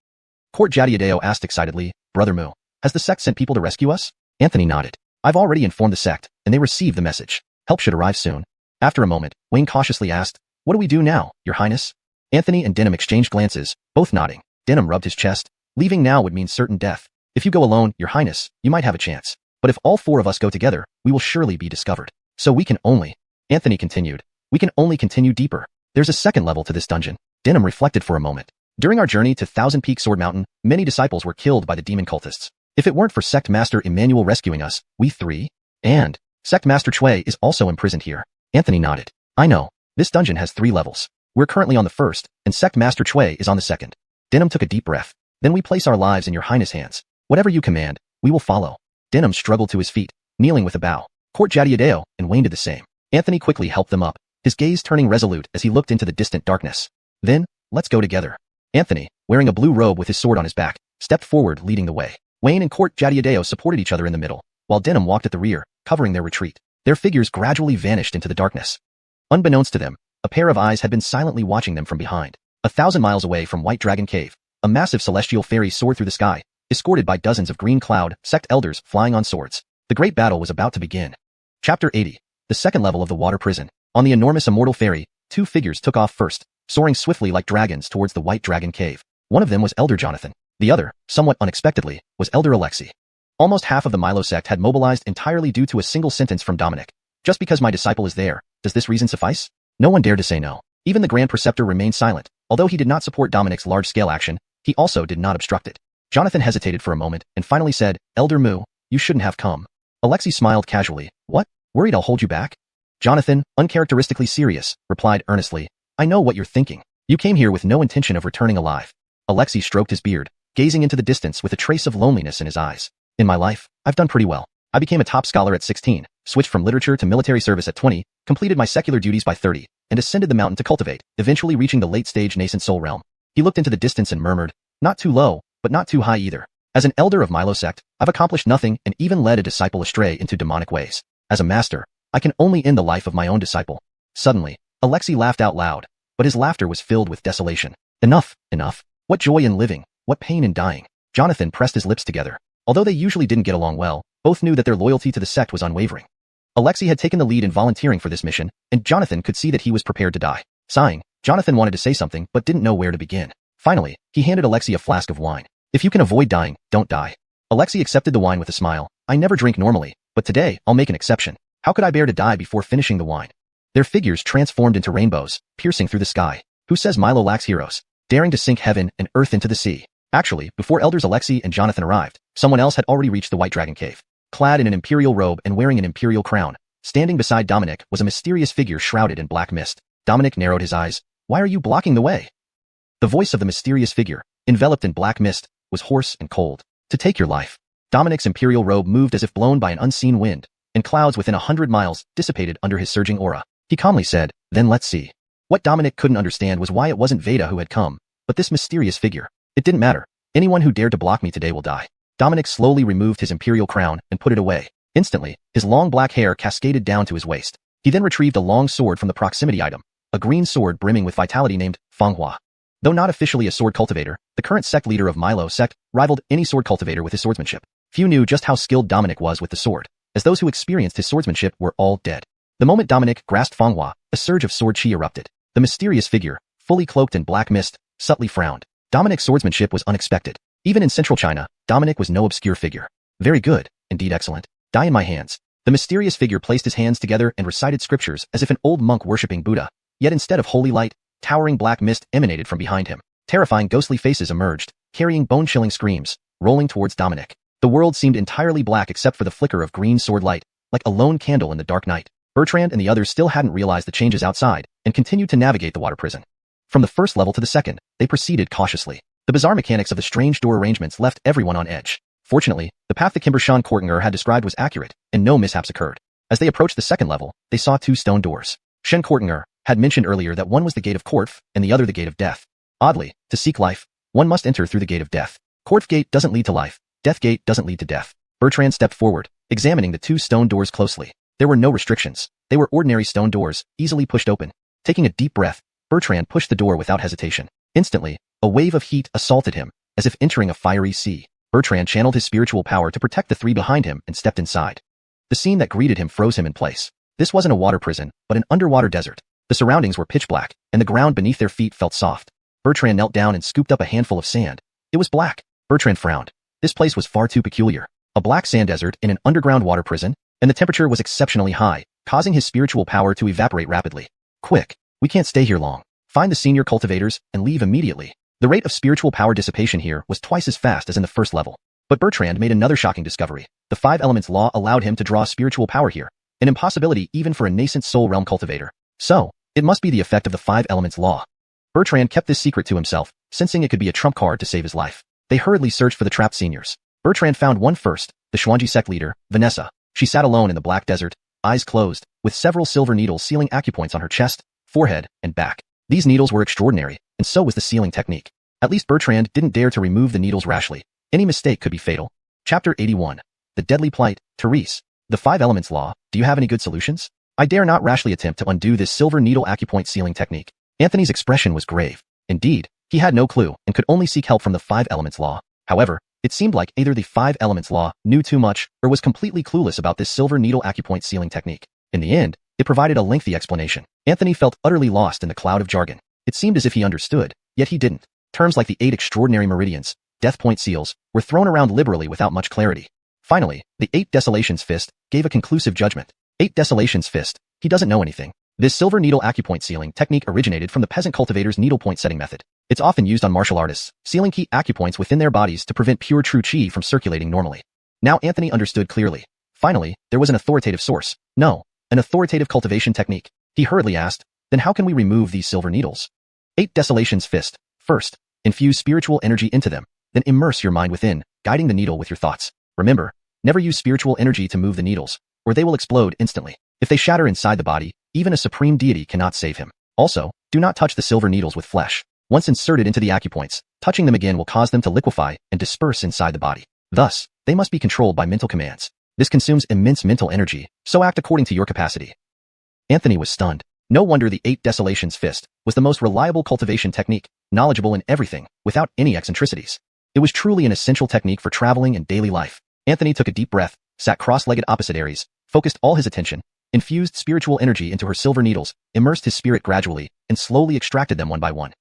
Court Jadiadeo asked excitedly, "Brother Mu, has the sect sent people to rescue us?" Anthony nodded. "I've already informed the sect, and they received the message. Help should arrive soon." After a moment, Wayne cautiously asked, "What do we do now, Your Highness?" Anthony and Denim exchanged glances, both nodding. Denim rubbed his chest. "Leaving now would mean certain death. If you go alone, Your Highness, you might have a chance. But if all 4 of us go together, we will surely be discovered. So we can only..." Anthony continued, "We can only continue deeper. There's a second level to this dungeon." Denim reflected for a moment. "During our journey to Thousand Peak Sword Mountain, many disciples were killed by the demon cultists. If it weren't for Sect Master Emmanuel rescuing us, we 3... and Sect Master Chui is also imprisoned here." Anthony nodded. "I know. This dungeon has 3 levels. We're currently on the first, and Sect Master Chui is on the second." Denim took a deep breath. "Then we place our lives in Your Highness' hands. Whatever you command, we will follow." Denim struggled to his feet, kneeling with a bow. Court Jadiadeo and Wayne did the same. Anthony quickly helped them up, his gaze turning resolute as he looked into the distant darkness. "Then, let's go together." Anthony, wearing a blue robe with his sword on his back, stepped forward leading the way. Wayne and Court Jadiadeo supported each other in the middle, while Denim walked at the rear, covering their retreat. Their figures gradually vanished into the darkness. Unbeknownst to them, a pair of eyes had been silently watching them from behind. 1,000 miles away from White Dragon Cave, a massive celestial ferry soared through the sky, escorted by dozens of Green Cloud sect elders flying on swords. The great battle was about to begin. Chapter 80. The second level of the water prison. On the enormous immortal ferry, 2 figures took off first, soaring swiftly like dragons towards the White Dragon Cave. One of them was Elder Jonathan. The other, somewhat unexpectedly, was Elder Alexei. Almost half of the Milo sect had mobilized entirely due to a single sentence from Dominic. "Just because my disciple is there, does this reason suffice?" No one dared to say no. Even the Grand Preceptor remained silent. Although he did not support Dominic's large-scale action, he also did not obstruct it. Jonathan hesitated for a moment and finally said, "Elder Mu, you shouldn't have come." Alexei smiled casually. "What? Worried I'll hold you back?" Jonathan, uncharacteristically serious, replied earnestly, "I know what you're thinking. You came here with no intention of returning alive." Alexei stroked his beard, gazing into the distance with a trace of loneliness in his eyes. "In my life, I've done pretty well. I became a top scholar at 16, switched from literature to military service at 20, completed my secular duties by 30, and ascended the mountain to cultivate, eventually reaching the late-stage nascent soul realm. He looked into the distance and murmured, not too low, but not too high either. As an elder of Milo sect, I've accomplished nothing and even led a disciple astray into demonic ways. As a master, I can only end the life of my own disciple. Suddenly, Alexei laughed out loud, but his laughter was filled with desolation. Enough, enough. What joy in living, what pain in dying. Jonathan pressed his lips together. Although they usually didn't get along well, both knew that their loyalty to the sect was unwavering. Alexei had taken the lead in volunteering for this mission, and Jonathan could see that he was prepared to die. Sighing, Jonathan wanted to say something but didn't know where to begin. Finally, he handed Alexei a flask of wine. If you can avoid dying, don't die. Alexei accepted the wine with a smile. I never drink normally, but today, I'll make an exception. How could I bear to die before finishing the wine? Their figures transformed into rainbows, piercing through the sky. Who says Milo lacks heroes? Daring to sink heaven and earth into the sea. Actually, before elders Alexei and Jonathan arrived, someone else had already reached the White Dragon Cave. Clad in an imperial robe and wearing an imperial crown, standing beside Dominic was a mysterious figure shrouded in black mist. Dominic narrowed his eyes. Why are you blocking the way? The voice of the mysterious figure, enveloped in black mist, was hoarse and cold. To take your life. Dominic's imperial robe moved as if blown by an unseen wind, and clouds within 100 miles dissipated under his surging aura. He calmly said, then let's see. What Dominic couldn't understand was why it wasn't Veda who had come, but this mysterious figure. It didn't matter. Anyone who dared to block me today will die. Dominic slowly removed his imperial crown and put it away. Instantly, his long black hair cascaded down to his waist. He then retrieved a long sword from the proximity item, a green sword brimming with vitality named Fanghua. Though not officially a sword cultivator, the current sect leader of Milo sect rivaled any sword cultivator with his swordsmanship. Few knew just how skilled Dominic was with the sword, as those who experienced his swordsmanship were all dead. The moment Dominic grasped Fanghua, a surge of sword chi erupted. The mysterious figure, fully cloaked in black mist, subtly frowned. Dominic's swordsmanship was unexpected. Even in central China, Dominic was no obscure figure. Very good, indeed excellent. Die in my hands. The mysterious figure placed his hands together and recited scriptures as if an old monk worshipping Buddha. Yet instead of holy light, towering black mist emanated from behind him. Terrifying ghostly faces emerged, carrying bone-chilling screams, rolling towards Dominic. The world seemed entirely black except for the flicker of green sword light, like a lone candle in the dark night. Bertrand and the others still hadn't realized the changes outside, and continued to navigate the water prison. From the first level to the second, they proceeded cautiously. The bizarre mechanics of the strange door arrangements left everyone on edge. Fortunately, the path the Kimbershan Kortinger had described was accurate, and no mishaps occurred. As they approached the second level, they saw two stone doors. Shen Kortinger had mentioned earlier that one was the gate of Kortf, and the other the gate of death. Oddly, to seek life, one must enter through the gate of death. Kortf gate doesn't lead to life, death gate doesn't lead to death. Bertrand stepped forward, examining the two stone doors closely. There were no restrictions. They were ordinary stone doors, easily pushed open. Taking a deep breath, Bertrand pushed the door without hesitation. Instantly, a wave of heat assaulted him, as if entering a fiery sea. Bertrand channeled his spiritual power to protect the three behind him and stepped inside. The scene that greeted him froze him in place. This wasn't a water prison, but an underwater desert. The surroundings were pitch black, and the ground beneath their feet felt soft. Bertrand knelt down and scooped up a handful of sand. It was black. Bertrand frowned. This place was far too peculiar. A black sand desert in an underground water prison, and the temperature was exceptionally high, causing his spiritual power to evaporate rapidly. Quick, we can't stay here long. Find the senior cultivators and leave immediately. The rate of spiritual power dissipation here was twice as fast as in the first level. But Bertrand made another shocking discovery. The 5 elements law allowed him to draw spiritual power here, an impossibility even for a nascent soul realm cultivator. So, it must be the effect of the 5 elements law. Bertrand kept this secret to himself, sensing it could be a trump card to save his life. They hurriedly searched for the trapped seniors. Bertrand found one first, the Xuanji sect leader, Vanessa. She sat alone in the black desert, eyes closed, with several silver needles sealing acupoints on her chest, forehead, and back. These needles were extraordinary, and so was the sealing technique. At least Bertrand didn't dare to remove the needles rashly. Any mistake could be fatal. Chapter 81. The Deadly Plight, Therese. The 5 elements law, do you have any good solutions? I dare not rashly attempt to undo this silver needle acupoint sealing technique. Anthony's expression was grave. Indeed, he had no clue and could only seek help from the 5 elements law. However, it seemed like either the 5 elements law knew too much or was completely clueless about this silver needle acupoint sealing technique. In the end, it provided a lengthy explanation. Anthony felt utterly lost in the cloud of jargon. It seemed as if he understood, yet he didn't. Terms like the 8 extraordinary meridians, death point seals, were thrown around liberally without much clarity. Finally, the 8 Desolations Fist gave a conclusive judgment. 8 Desolations Fist, he doesn't know anything. This silver needle acupoint sealing technique originated from the peasant cultivator's needlepoint setting method. It's often used on martial artists, sealing key acupoints within their bodies to prevent pure true chi from circulating normally. Now Anthony understood clearly. Finally, there was an authoritative source. No, an authoritative cultivation technique. He hurriedly asked, then how can we remove these silver needles? 8 Desolations Fist. First, infuse spiritual energy into them, then immerse your mind within, guiding the needle with your thoughts. Remember, never use spiritual energy to move the needles. or they will explode instantly. If they shatter inside the body, even a supreme deity cannot save him. Also, do not touch the silver needles with flesh. Once inserted into the acupoints, touching them again will cause them to liquefy and disperse inside the body. Thus, they must be controlled by mental commands. This consumes immense mental energy, so act according to your capacity. Anthony was stunned. No wonder the 8 Desolations fist was the most reliable cultivation technique, knowledgeable in everything, without any eccentricities. It was truly an essential technique for traveling and daily life. Anthony took a deep breath, sat cross-legged opposite Aries, focused all his attention, infused spiritual energy into her silver needles, immersed his spirit gradually, and slowly extracted them one by one.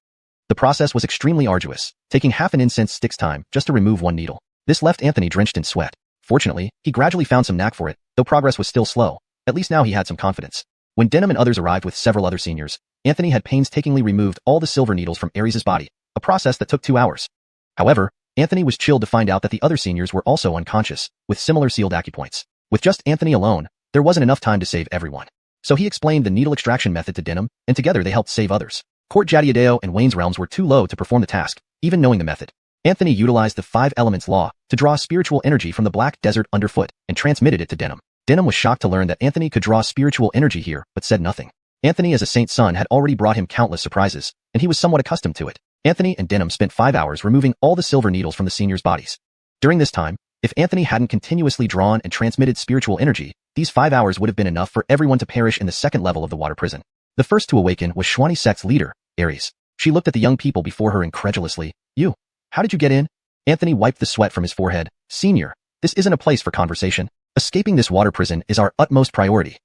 The process was extremely arduous, taking half an incense stick's time just to remove one needle. This left Anthony drenched in sweat. Fortunately, he gradually found some knack for it, though progress was still slow. At least now he had some confidence. When Denham and others arrived with several other seniors, Anthony had painstakingly removed all the silver needles from Aries' body, a process that took 2 hours. However, Anthony was chilled to find out that the other seniors were also unconscious, with similar sealed acupoints. With just Anthony alone, there wasn't enough time to save everyone. So he explained the needle extraction method to Denham, and together they helped save others. Court Jadiadeo and Wayne's realms were too low to perform the task, even knowing the method. Anthony utilized the 5 elements law to draw spiritual energy from the black desert underfoot and transmitted it to Denham. Denham was shocked to learn that Anthony could draw spiritual energy here, but said nothing. Anthony as a saint's son had already brought him countless surprises, and he was somewhat accustomed to it. Anthony and Denham spent 5 hours removing all the silver needles from the seniors' bodies. During this time, if Anthony hadn't continuously drawn and transmitted spiritual energy, these 5 hours would have been enough for everyone to perish in the second level of the water prison. The first to awaken was Shwani sect's leader, Aries. She looked at the young people before her incredulously. You? How did you get in? Anthony wiped the sweat from his forehead. Senior, this isn't a place for conversation. Escaping this water prison is our utmost priority.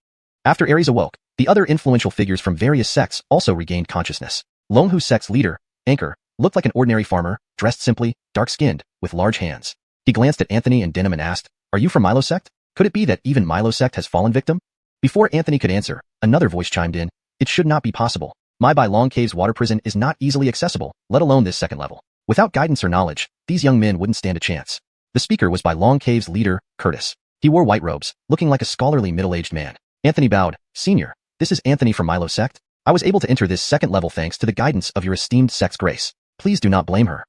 After Aries awoke, the other influential figures from various sects also regained consciousness. Longhu sect's leader, Anchor, looked like an ordinary farmer, dressed simply, dark-skinned, with large hands. He glanced at Anthony and Denham and asked, "Are you from Milo sect? Could it be that even Milo sect has fallen victim?" Before Anthony could answer, another voice chimed in. It should not be possible. My by Long Cave's water prison is not easily accessible, let alone this second level. Without guidance or knowledge, these young men wouldn't stand a chance. The speaker was by Long Cave's leader, Curtis. He wore white robes, looking like a scholarly middle-aged man. Anthony bowed. Senior, this is Anthony from Milo sect. I was able to enter this second level thanks to the guidance of your esteemed sect's grace. Please do not blame her.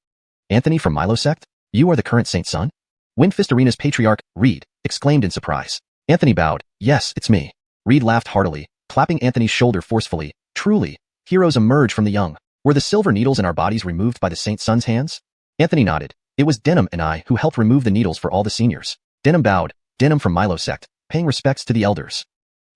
Anthony from Milo sect? You are the current saint's son? Windfist Arena's patriarch, Reed, exclaimed in surprise. Anthony bowed. Yes, it's me. Reed laughed heartily, clapping Anthony's shoulder forcefully. Truly, heroes emerge from the young. Were the silver needles in our bodies removed by the saint's son's hands? Anthony nodded. It was Denham and I who helped remove the needles for all the seniors. Denham bowed. Denham from Milo sect, paying respects to the elders.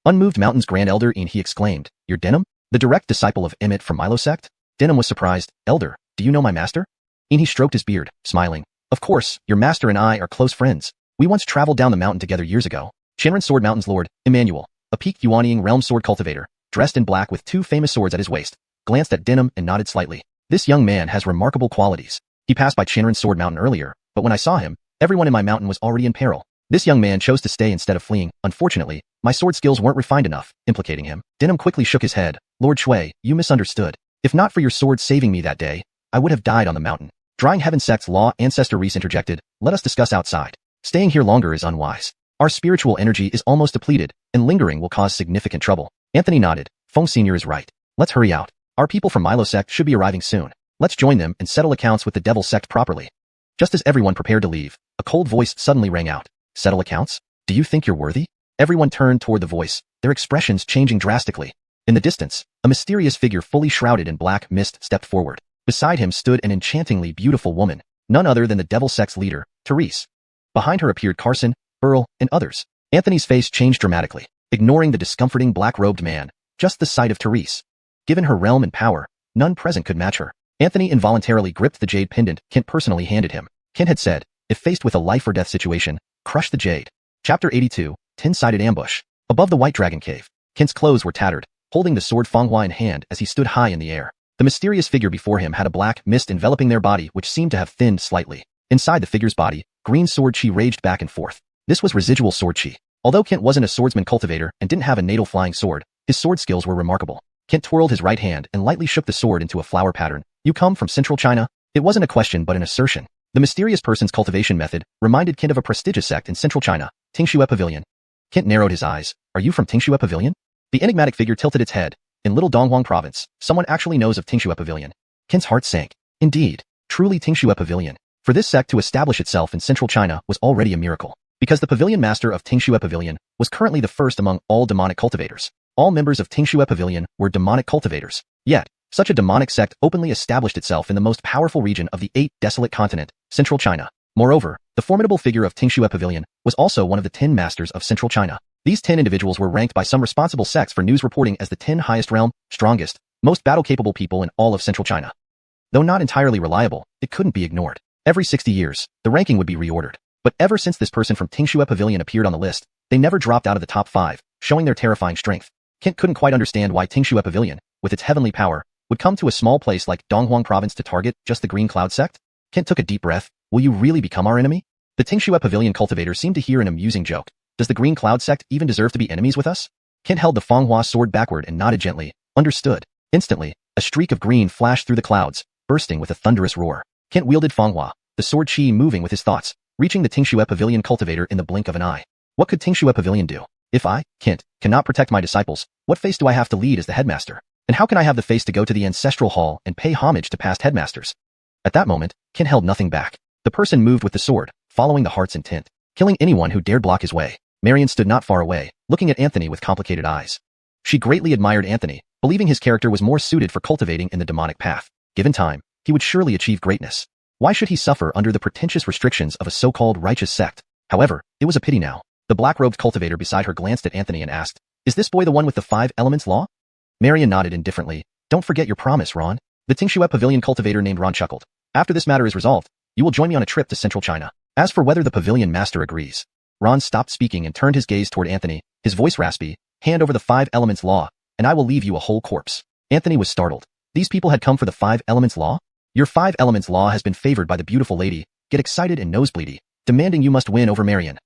Unmoved Mountain's Grand Elder Ian, he exclaimed. You're Denham? The direct disciple of Emmett from Milo sect? Denham was surprised. Elder, do you know my master? Ian, he stroked his beard, smiling. Of course, your master and I are close friends. We once traveled down the mountain together years ago. Shinran Sword Mountain's lord, Emmanuel, a peaked Yuanying realm sword cultivator, dressed in black with 2 famous swords at his waist, glanced at Denham and nodded slightly. This young man has remarkable qualities. He passed by Shinran Sword Mountain earlier, but when I saw him, everyone in my mountain was already in peril. This young man chose to stay instead of fleeing. Unfortunately, my sword skills weren't refined enough, implicating him. Denham quickly shook his head. Lord Shui, you misunderstood. If not for your sword saving me that day, I would have died on the mountain. Drying Heaven sect's law ancestor Reese interjected. Let us discuss outside. Staying here longer is unwise. Our spiritual energy is almost depleted, and lingering will cause significant trouble. Anthony nodded. Feng Senior is right. Let's hurry out. Our people from Milo sect should be arriving soon. Let's join them and settle accounts with the Devil sect properly. Just as everyone prepared to leave, a cold voice suddenly rang out. Settle accounts? Do you think you're worthy? Everyone turned toward the voice, their expressions changing drastically. In the distance, a mysterious figure fully shrouded in black mist stepped forward. Beside him stood an enchantingly beautiful woman, none other than the Devil sect's leader, Therese. Behind her appeared Carson, Earl, and others. Anthony's face changed dramatically, ignoring the discomforting black-robed man, just the sight of Therese. Given her realm and power, none present could match her. Anthony involuntarily gripped the jade pendant Kent personally handed him. Kent had said, if faced with a life-or-death situation, crush the jade. Chapter 82, 10-Sided Ambush. Above the White Dragon Cave, Kent's clothes were tattered, holding the sword Fanghua in hand as he stood high in the air. The mysterious figure before him had a black mist enveloping their body which seemed to have thinned slightly. Inside the figure's body, green sword chi raged back and forth. This was residual sword chi. Although Kent wasn't a swordsman cultivator and didn't have a natal flying sword, his sword skills were remarkable. Kent twirled his right hand and lightly shook the sword into a flower pattern. You come from Central China? It wasn't a question but an assertion. The mysterious person's cultivation method reminded Kent of a prestigious sect in Central China, Tingxue Pavilion. Kent narrowed his eyes. Are you from Tingxue Pavilion? The enigmatic figure tilted its head. In Little Donghuang Province, someone actually knows of Tingxue Pavilion. Kent's heart sank. Indeed, truly Tingxue Pavilion. For this sect to establish itself in Central China was already a miracle. Because the Pavilion Master of Tingxue Pavilion was currently the first among all demonic cultivators. All members of Tingxue Pavilion were demonic cultivators. Yet, such a demonic sect openly established itself in the most powerful region of the 8 desolate continent, Central China. Moreover, the formidable figure of Tingxue Pavilion was also one of the 10 masters of Central China. These 10 individuals were ranked by some responsible sects for news reporting as the 10 highest realm, strongest, most battle-capable people in all of Central China. Though not entirely reliable, it couldn't be ignored. Every 60 years, the ranking would be reordered. But ever since this person from Tingxue Pavilion appeared on the list, they never dropped out of the top 5, showing their terrifying strength. Kent couldn't quite understand why Tingxue Pavilion, with its heavenly power, would come to a small place like Donghuang Province to target just the Green Cloud sect. Kent took a deep breath. Will you really become our enemy? The Tingxue Pavilion cultivator seemed to hear an amusing joke. Does the Green Cloud sect even deserve to be enemies with us? Kent held the Fanghua sword backward and nodded gently. Understood. Instantly, a streak of green flashed through the clouds, bursting with a thunderous roar. Kent wielded Fanghua, the sword chi moving with his thoughts, reaching the Tingxue Pavilion cultivator in the blink of an eye. What could Tingxue Pavilion do? If I, Kent, cannot protect my disciples, what face do I have to lead as the headmaster? And how can I have the face to go to the ancestral hall and pay homage to past headmasters? At that moment, Kent held nothing back. The person moved with the sword, following the heart's intent, killing anyone who dared block his way. Marion stood not far away, looking at Anthony with complicated eyes. She greatly admired Anthony, believing his character was more suited for cultivating in the demonic path. Given time, he would surely achieve greatness. Why should he suffer under the pretentious restrictions of a so-called righteous sect? However, it was a pity now. The black-robed cultivator beside her glanced at Anthony and asked, "Is this boy the one with the 5 elements law?" Marion nodded indifferently. "Don't forget your promise, Ron." The Tingxue Pavilion cultivator named Ron chuckled. "After this matter is resolved, you will join me on a trip to Central China. As for whether the Pavilion Master agrees." Ron stopped speaking and turned his gaze toward Anthony, his voice raspy. "Hand over the 5 elements law, and I will leave you a whole corpse." Anthony was startled. These people had come for the 5 elements law? "Your 5 elements law has been favored by the beautiful lady. Get excited and nosebleedy, demanding you must win over Marion."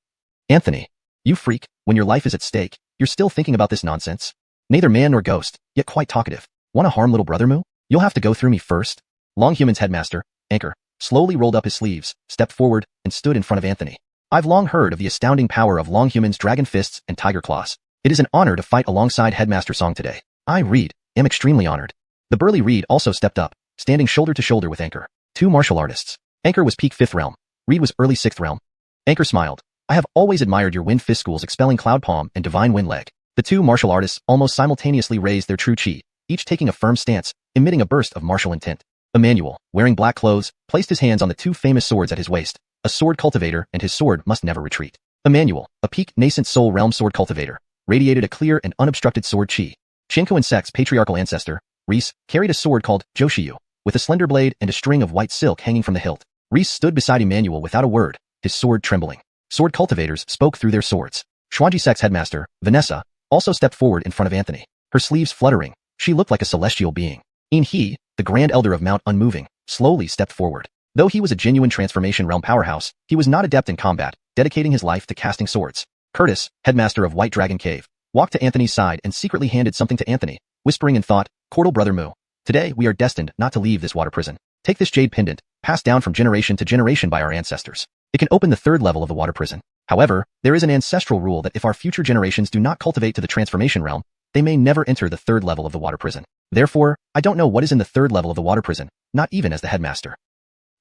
"Anthony, you freak, when your life is at stake, you're still thinking about this nonsense? Neither man nor ghost, yet quite talkative. Wanna harm little brother Moo? You'll have to go through me first." Long Human's headmaster, Anchor, slowly rolled up his sleeves, stepped forward, and stood in front of Anthony. "I've long heard of the astounding power of Long Human's dragon fists and tiger claws. It is an honor to fight alongside Headmaster Song today. I, Reed, am extremely honored." The burly Reed also stepped up, standing shoulder to shoulder with Anchor. 2 martial artists. Anchor was peak 5th realm. Reed was early 6th realm. Anchor smiled. "I have always admired your Wind Fist schools expelling Cloud Palm and Divine Wind Leg." The 2 martial artists almost simultaneously raised their true chi, each taking a firm stance, emitting a burst of martial intent. Emmanuel, wearing black clothes, placed his hands on the 2 famous swords at his waist. A sword cultivator and his sword must never retreat. Emmanuel, a peak nascent soul realm sword cultivator, radiated a clear and unobstructed sword chi. Shinko and Sek's patriarchal ancestor, Reese, carried a sword called Joshiyu, with a slender blade and a string of white silk hanging from the hilt. Reese stood beside Emmanuel without a word, his sword trembling. Sword cultivators spoke through their swords. Xuanji Sek's headmaster, Vanessa, also stepped forward in front of Anthony, her sleeves fluttering. She looked like a celestial being. In he, the Grand Elder of Mount Unmoving, slowly stepped forward. Though he was a genuine transformation realm powerhouse, he was not adept in combat, dedicating his life to casting swords. Curtis, headmaster of White Dragon Cave, walked to Anthony's side and secretly handed something to Anthony, whispering in thought, "Cordial brother Moo. Today we are destined not to leave this water prison. Take this jade pendant, passed down from generation to generation by our ancestors. It can open the 3rd level of the water prison. However, there is an ancestral rule that if our future generations do not cultivate to the transformation realm, they may never enter the 3rd level of the water prison. Therefore, I don't know what is in the 3rd level of the water prison, not even as the headmaster.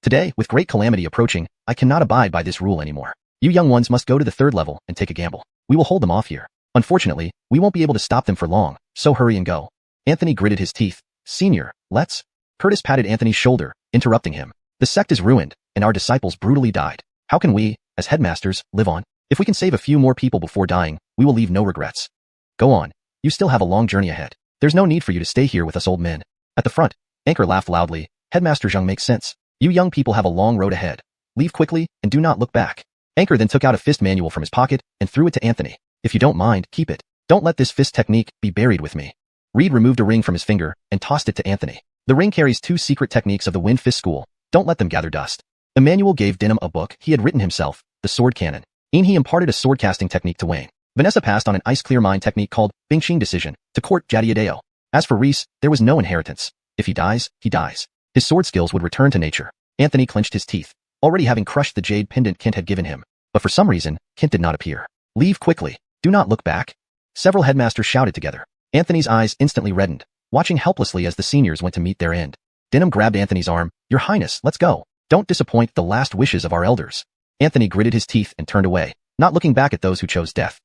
Today, with great calamity approaching, I cannot abide by this rule anymore. You young ones must go to the 3rd level and take a gamble. We will hold them off here. Unfortunately, we won't be able to stop them for long, so hurry and go." Anthony gritted his teeth. "Senior, let's..." Curtis patted Anthony's shoulder, interrupting him. "The sect is ruined, and our disciples brutally died. How can we, as headmasters, live on? If we can save a few more people before dying, we will leave no regrets. Go on. You still have a long journey ahead. There's no need for you to stay here with us old men." At the front, Anchor laughed loudly. "Headmaster Zheng makes sense. You young people have a long road ahead. Leave quickly, and do not look back." Anchor then took out a fist manual from his pocket and threw it to Anthony. "If you don't mind, keep it. Don't let this fist technique be buried with me." Reed removed a ring from his finger and tossed it to Anthony. "The ring carries 2 secret techniques of the Wind Fist School. Don't let them gather dust." Emmanuel gave Denim a book he had written himself, The Sword Cannon. He imparted a sword casting technique to Wayne. Vanessa passed on an ice clear mind technique called Bingqing Decision to court Jadiadeo. As for Reese, there was no inheritance. If he dies, he dies. His sword skills would return to nature. Anthony clenched his teeth, already having crushed the jade pendant Kent had given him. But for some reason, Kent did not appear. "Leave quickly. Do not look back." Several headmasters shouted together. Anthony's eyes instantly reddened, watching helplessly as the seniors went to meet their end. Denim grabbed Anthony's arm. "Your Highness, let's go. Don't disappoint the last wishes of our elders." Anthony gritted his teeth and turned away, not looking back at those who chose death.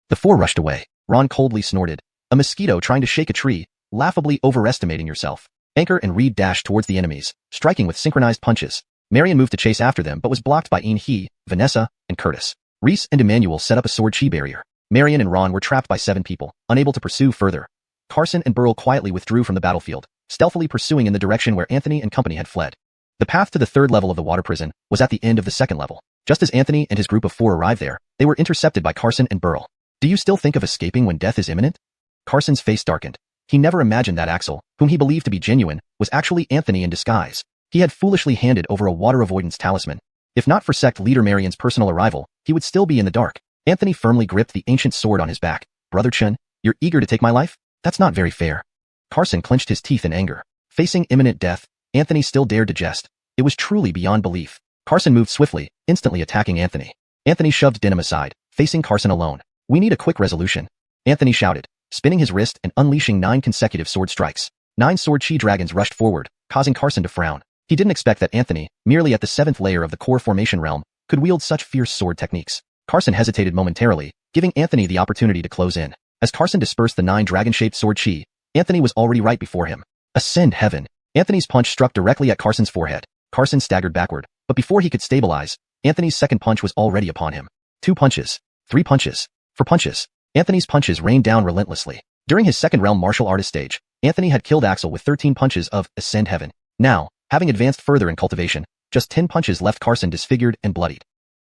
The four rushed away. Ron coldly snorted. A mosquito trying to shake a tree, laughably overestimating yourself. Anchor and Reed dashed towards the enemies, striking with synchronized punches. Marion moved to chase after them but was blocked by Ian, Vanessa, and Curtis. Reese and Emmanuel set up a sword chi barrier. Marion and Ron were trapped by 7 people, unable to pursue further. Carson and Burl quietly withdrew from the battlefield, stealthily pursuing in the direction where Anthony and company had fled. The path to the 3rd level of the water prison was at the end of the 2nd level. Just as Anthony and his group of 4 arrived there, they were intercepted by Carson and Burl. Do you still think of escaping when death is imminent? Carson's face darkened. He never imagined that Axel, whom he believed to be genuine, was actually Anthony in disguise. He had foolishly handed over a water avoidance talisman. If not for sect leader Marion's personal arrival, he would still be in the dark. Anthony firmly gripped the ancient sword on his back. Brother Chun, you're eager to take my life? That's not very fair. Carson clenched his teeth in anger. Facing imminent death, Anthony still dared to jest. It was truly beyond belief. Carson moved swiftly, instantly attacking Anthony. Anthony shoved Denim aside, facing Carson alone. We need a quick resolution. Anthony shouted, spinning his wrist and unleashing 9 consecutive sword strikes. 9 sword chi dragons rushed forward, causing Carson to frown. He didn't expect that Anthony, merely at the 7th layer of the core formation realm, could wield such fierce sword techniques. Carson hesitated momentarily, giving Anthony the opportunity to close in. As Carson dispersed the 9 dragon-shaped sword chi, Anthony was already right before him. Ascend heaven. Anthony's punch struck directly at Carson's forehead. Carson staggered backward, but before he could stabilize, Anthony's second punch was already upon him. 2 punches. 3 punches. 4 punches. Anthony's punches rained down relentlessly. During his 2nd realm martial artist stage, Anthony had killed Axel with 13 punches of Ascend Heaven. Now, having advanced further in cultivation, just 10 punches left Carson disfigured and bloodied.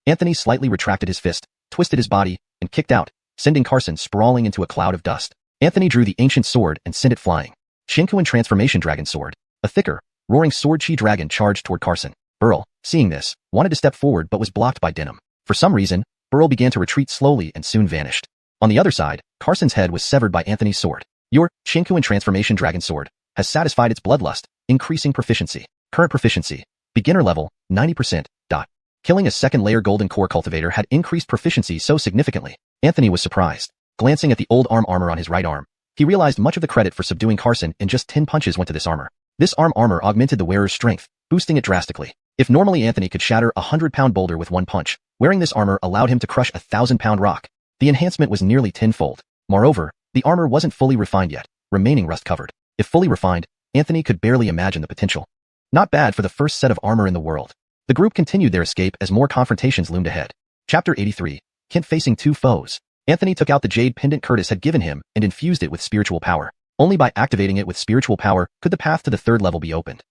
Anthony slightly retracted his fist, twisted his body, and kicked out, sending Carson sprawling into a cloud of dust. Anthony drew the ancient sword and sent it flying. Shinkuin Transformation Dragon Sword. A thicker, roaring sword chi dragon charged toward Carson. Burl, seeing this, wanted to step forward but was blocked by Denim. For some reason, Burl began to retreat slowly and soon vanished. On the other side, Carson's head was severed by Anthony's sword. Your Shinkuin Transformation Dragon Sword has satisfied its bloodlust, increasing proficiency. Current proficiency. Beginner level, 90%. Killing a 2nd layer golden core cultivator had increased proficiency so significantly. Anthony was surprised. Glancing at the old armor on his right arm, he realized much of the credit for subduing Carson in just 10 punches went to this armor. This armor augmented the wearer's strength, boosting it drastically. If normally Anthony could shatter a 100-pound boulder with 1 punch, wearing this armor allowed him to crush a 1,000-pound rock. The enhancement was nearly tenfold. Moreover, the armor wasn't fully refined yet, remaining rust-covered. If fully refined, Anthony could barely imagine the potential. Not bad for the first set of armor in the world. The group continued their escape as more confrontations loomed ahead. Chapter 83. Kent facing 2 foes. Anthony took out the jade pendant Curtis had given him and infused it with spiritual power. Only by activating it with spiritual power could the path to the 3rd level be opened.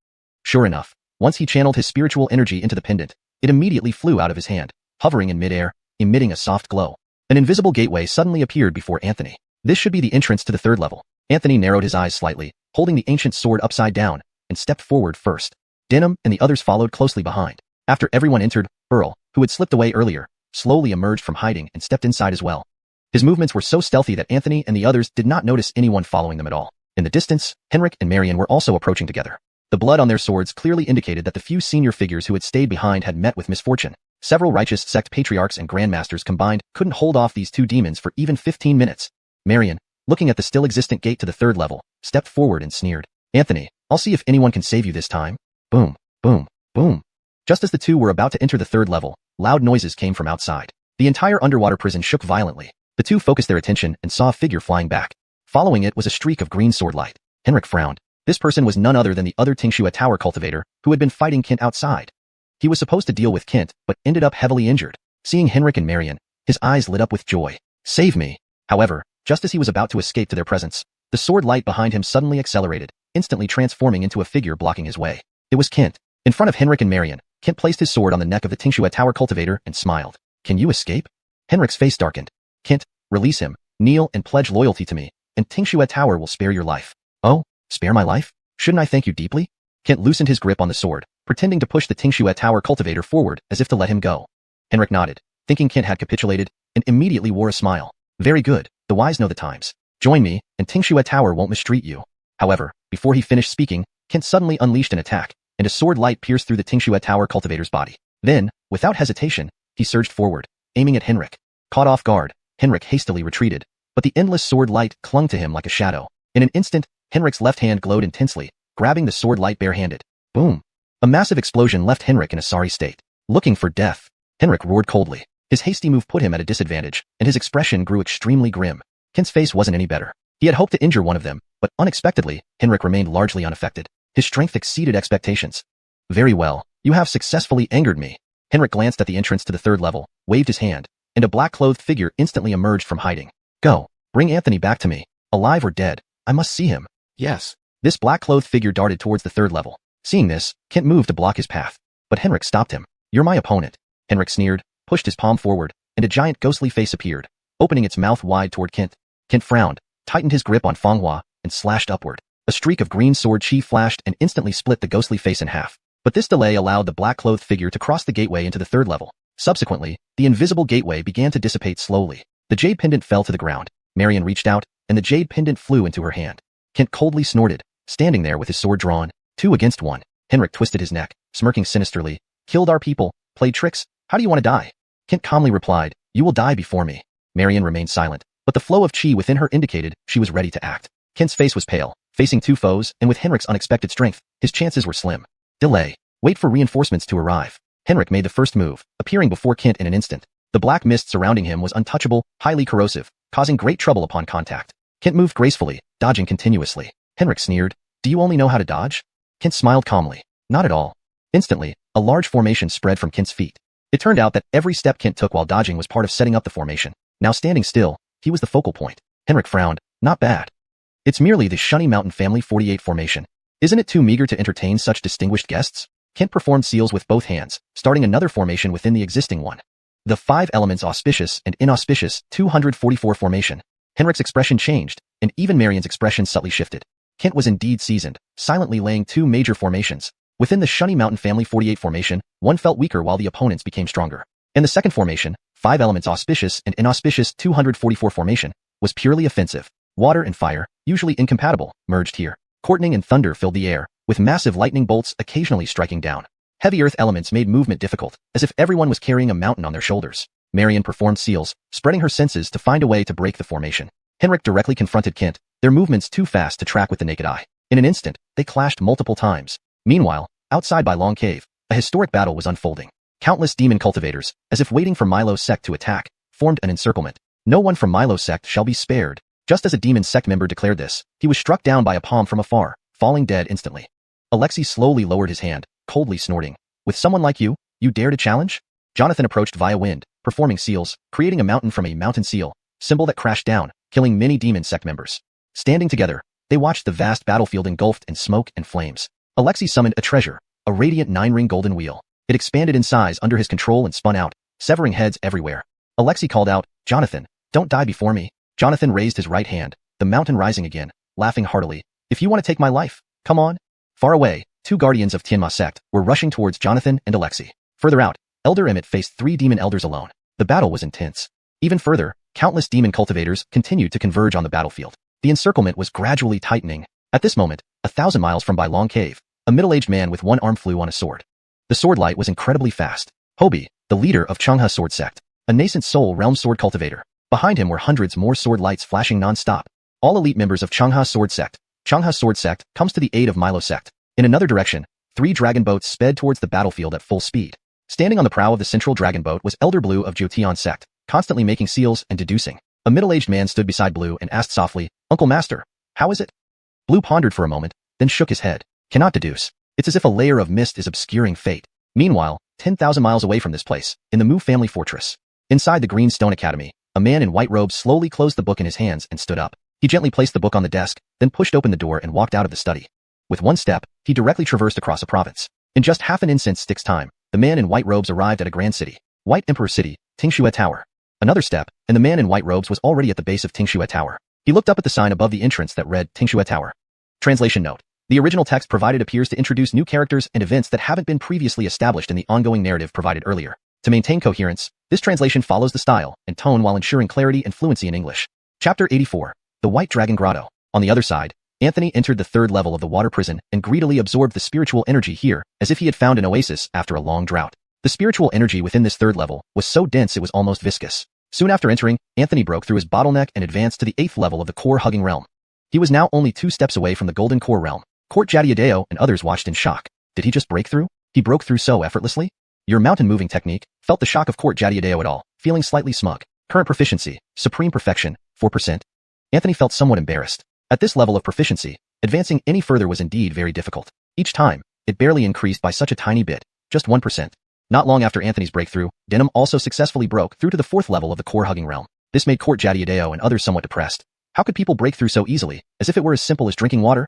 Sure enough, once he channeled his spiritual energy into the pendant, it immediately flew out of his hand, hovering in midair, emitting a soft glow. An invisible gateway suddenly appeared before Anthony. This should be the entrance to the 3rd level. Anthony narrowed his eyes slightly, holding the ancient sword upside down, and stepped forward first. Denim and the others followed closely behind. After everyone entered, Burl, who had slipped away earlier, slowly emerged from hiding and stepped inside as well. His movements were so stealthy that Anthony and the others did not notice anyone following them at all. In the distance, Henrik and Marion were also approaching together. The blood on their swords clearly indicated that the few senior figures who had stayed behind had met with misfortune. Several righteous sect patriarchs and grandmasters combined couldn't hold off these 2 demons for even 15 minutes. Marion, looking at the still existent gate to the 3rd level, stepped forward and sneered. Anthony, I'll see if anyone can save you this time. Boom, boom, boom. Just as the 2 were about to enter the 3rd level, loud noises came from outside. The entire underwater prison shook violently. The 2 focused their attention and saw a figure flying back. Following it was a streak of green sword light. Henrik frowned. This person was none other than the other Tingshua Tower cultivator who had been fighting Kent outside. He was supposed to deal with Kent, but ended up heavily injured. Seeing Henrik and Marion, his eyes lit up with joy. Save me. However, just as he was about to escape to their presence, the sword light behind him suddenly accelerated, instantly transforming into a figure blocking his way. It was Kent. In front of Henrik and Marion, Kent placed his sword on the neck of the Tingshua Tower cultivator and smiled. Can you escape? Henrik's face darkened. Kent, release him, kneel and pledge loyalty to me, and Tingshua Tower will spare your life. Oh, spare my life? Shouldn't I thank you deeply? Kent loosened his grip on the sword, pretending to push the Tingshua Tower cultivator forward as if to let him go. Henrik nodded, thinking Kent had capitulated, and immediately wore a smile. Very good, the wise know the times. Join me, and Tingshua Tower won't mistreat you. However, before he finished speaking, Kent suddenly unleashed an attack, and a sword light pierced through the Tingshua Tower cultivator's body. Then, without hesitation, he surged forward, aiming at Henrik. Caught off guard, Henrik hastily retreated, but the endless sword light clung to him like a shadow. In an instant, Henrik's left hand glowed intensely, grabbing the sword light barehanded. Boom! A massive explosion left Henrik in a sorry state. Looking for death, Henrik roared coldly. His hasty move put him at a disadvantage, and his expression grew extremely grim. Kent's face wasn't any better. He had hoped to injure one of them, but unexpectedly, Henrik remained largely unaffected. His strength exceeded expectations. Very well, you have successfully angered me. Henrik glanced at the entrance to the third level, waved his hand, and a black-clothed figure instantly emerged from hiding. Go, bring Anthony back to me. Alive or dead, I must see him. Yes. This black-clothed figure darted towards the third level. Seeing this, Kent moved to block his path. But Henrik stopped him. You're my opponent. Henrik sneered, pushed his palm forward, and a giant ghostly face appeared, opening its mouth wide toward Kent. Kent frowned, tightened his grip on Fanghua, and slashed upward. A streak of green sword chi flashed and instantly split the ghostly face in half. But this delay allowed the black-clothed figure to cross the gateway into the third level. Subsequently, the invisible gateway began to dissipate slowly. The jade pendant fell to the ground. Marion reached out, and the jade pendant flew into her hand. Kent coldly snorted, standing there with his sword drawn, 2 against 1. Henrik twisted his neck, smirking sinisterly. Killed our people, played tricks, how do you want to die? Kent calmly replied, you will die before me. Marion remained silent, but the flow of chi within her indicated she was ready to act. Kent's face was pale, facing 2 foes, and with Henrik's unexpected strength, his chances were slim. Delay. Wait for reinforcements to arrive. Henrik made the first move, appearing before Kent in an instant. The black mist surrounding him was untouchable, highly corrosive, causing great trouble upon contact. Kent moved gracefully, dodging continuously. Henrik sneered, do you only know how to dodge? Kent smiled calmly. Not at all. Instantly, a large formation spread from Kent's feet. It turned out that every step Kent took while dodging was part of setting up the formation. Now standing still, he was the focal point. Henrik frowned. Not bad. It's merely the Shunny Mountain Family 48 formation. Isn't it too meager to entertain such distinguished guests? Kent performed seals with both hands, starting another formation within the existing one. The 5 elements auspicious and inauspicious 244 formation. Henrik's expression changed, and even Marion's expression subtly shifted. Kent was indeed seasoned, silently laying 2 major formations. Within the Shunny Mountain Family 48 formation, one felt weaker while the opponents became stronger. In the second formation, 5 elements auspicious and inauspicious 244 formation, was purely offensive. Water and fire, usually incompatible, merged here. Lightning and thunder filled the air, with massive lightning bolts occasionally striking down. Heavy earth elements made movement difficult, as if everyone was carrying a mountain on their shoulders. Marion performed seals, spreading her senses to find a way to break the formation. Henrik directly confronted Kent, their movements too fast to track with the naked eye. In an instant, they clashed multiple times. Meanwhile, outside by Long Cave, a historic battle was unfolding. Countless demon cultivators, as if waiting for Milo's sect to attack, formed an encirclement. No one from Milo's sect shall be spared. Just as a demon sect member declared this, he was struck down by a palm from afar, falling dead instantly. Alexei slowly lowered his hand, coldly snorting. With someone like you dare to challenge? Jonathan approached via wind, performing seals, creating a mountain from a mountain seal, symbol that crashed down, killing many demon sect members. Standing together, they watched the vast battlefield engulfed in smoke and flames. Alexei summoned a treasure, a radiant 9-ring golden wheel. It expanded in size under his control and spun out, severing heads everywhere. Alexei called out, Jonathan, don't die before me. Jonathan raised his right hand, the mountain rising again, laughing heartily. If you want to take my life, come on. Far away, 2 guardians of Tianma sect were rushing towards Jonathan and Alexei. Further out, Elder Emmett faced 3 demon elders alone. The battle was intense. Even further, countless demon cultivators continued to converge on the battlefield. The encirclement was gradually tightening. At this moment, 1,000 miles from Bai Long Cave, a middle-aged man with one arm flew on a sword. The sword light was incredibly fast. Hobi, the leader of Changha sword sect, a nascent soul realm sword cultivator. Behind him were hundreds more sword lights flashing non-stop. All elite members of Changha sword sect. Changha sword sect comes to the aid of Milo sect. In another direction, 3 dragon boats sped towards the battlefield at full speed. Standing on the prow of the central dragon boat was Elder Blue of Jotian sect, constantly making seals and deducing. A middle-aged man stood beside Blue and asked softly, Uncle Master, how is it? Blue pondered for a moment, then shook his head. Cannot deduce. It's as if a layer of mist is obscuring fate. Meanwhile, 10,000 miles away from this place, in the Mu family fortress. Inside the Green Stone Academy, a man in white robes slowly closed the book in his hands and stood up. He gently placed the book on the desk, then pushed open the door and walked out of the study. With one step, he directly traversed across a province. In just half an incense stick's time, the man in white robes arrived at a grand city. White Emperor City, Tingxue Tower. Another step, and the man in white robes was already at the base of Tingxue Tower. He looked up at the sign above the entrance that read Tingxue Tower. Translation note. The original text provided appears to introduce new characters and events that haven't been previously established in the ongoing narrative provided earlier. To maintain coherence, this translation follows the style and tone while ensuring clarity and fluency in English. Chapter 84. The White Dragon Grotto. On the other side, Anthony entered the 3rd level of the water prison and greedily absorbed the spiritual energy here as if he had found an oasis after a long drought. The spiritual energy within this 3rd level was so dense it was almost viscous. Soon after entering, Anthony broke through his bottleneck and advanced to the 8th level of the core-hugging realm. He was now only 2 steps away from the golden core realm. Court Jadiadeo and others watched in shock. Did he just break through? He broke through so effortlessly? Your mountain-moving technique felt the shock of Court Jadiadeo at all, feeling slightly smug. Current proficiency, supreme perfection, 4%. Anthony felt somewhat embarrassed. At this level of proficiency, advancing any further was indeed very difficult. Each time, it barely increased by such a tiny bit, just 1%. Not long after Anthony's breakthrough, Denim also successfully broke through to the 4th level of the core-hugging realm. This made Court Jadiadeo and others somewhat depressed. How could people break through so easily, as if it were as simple as drinking water?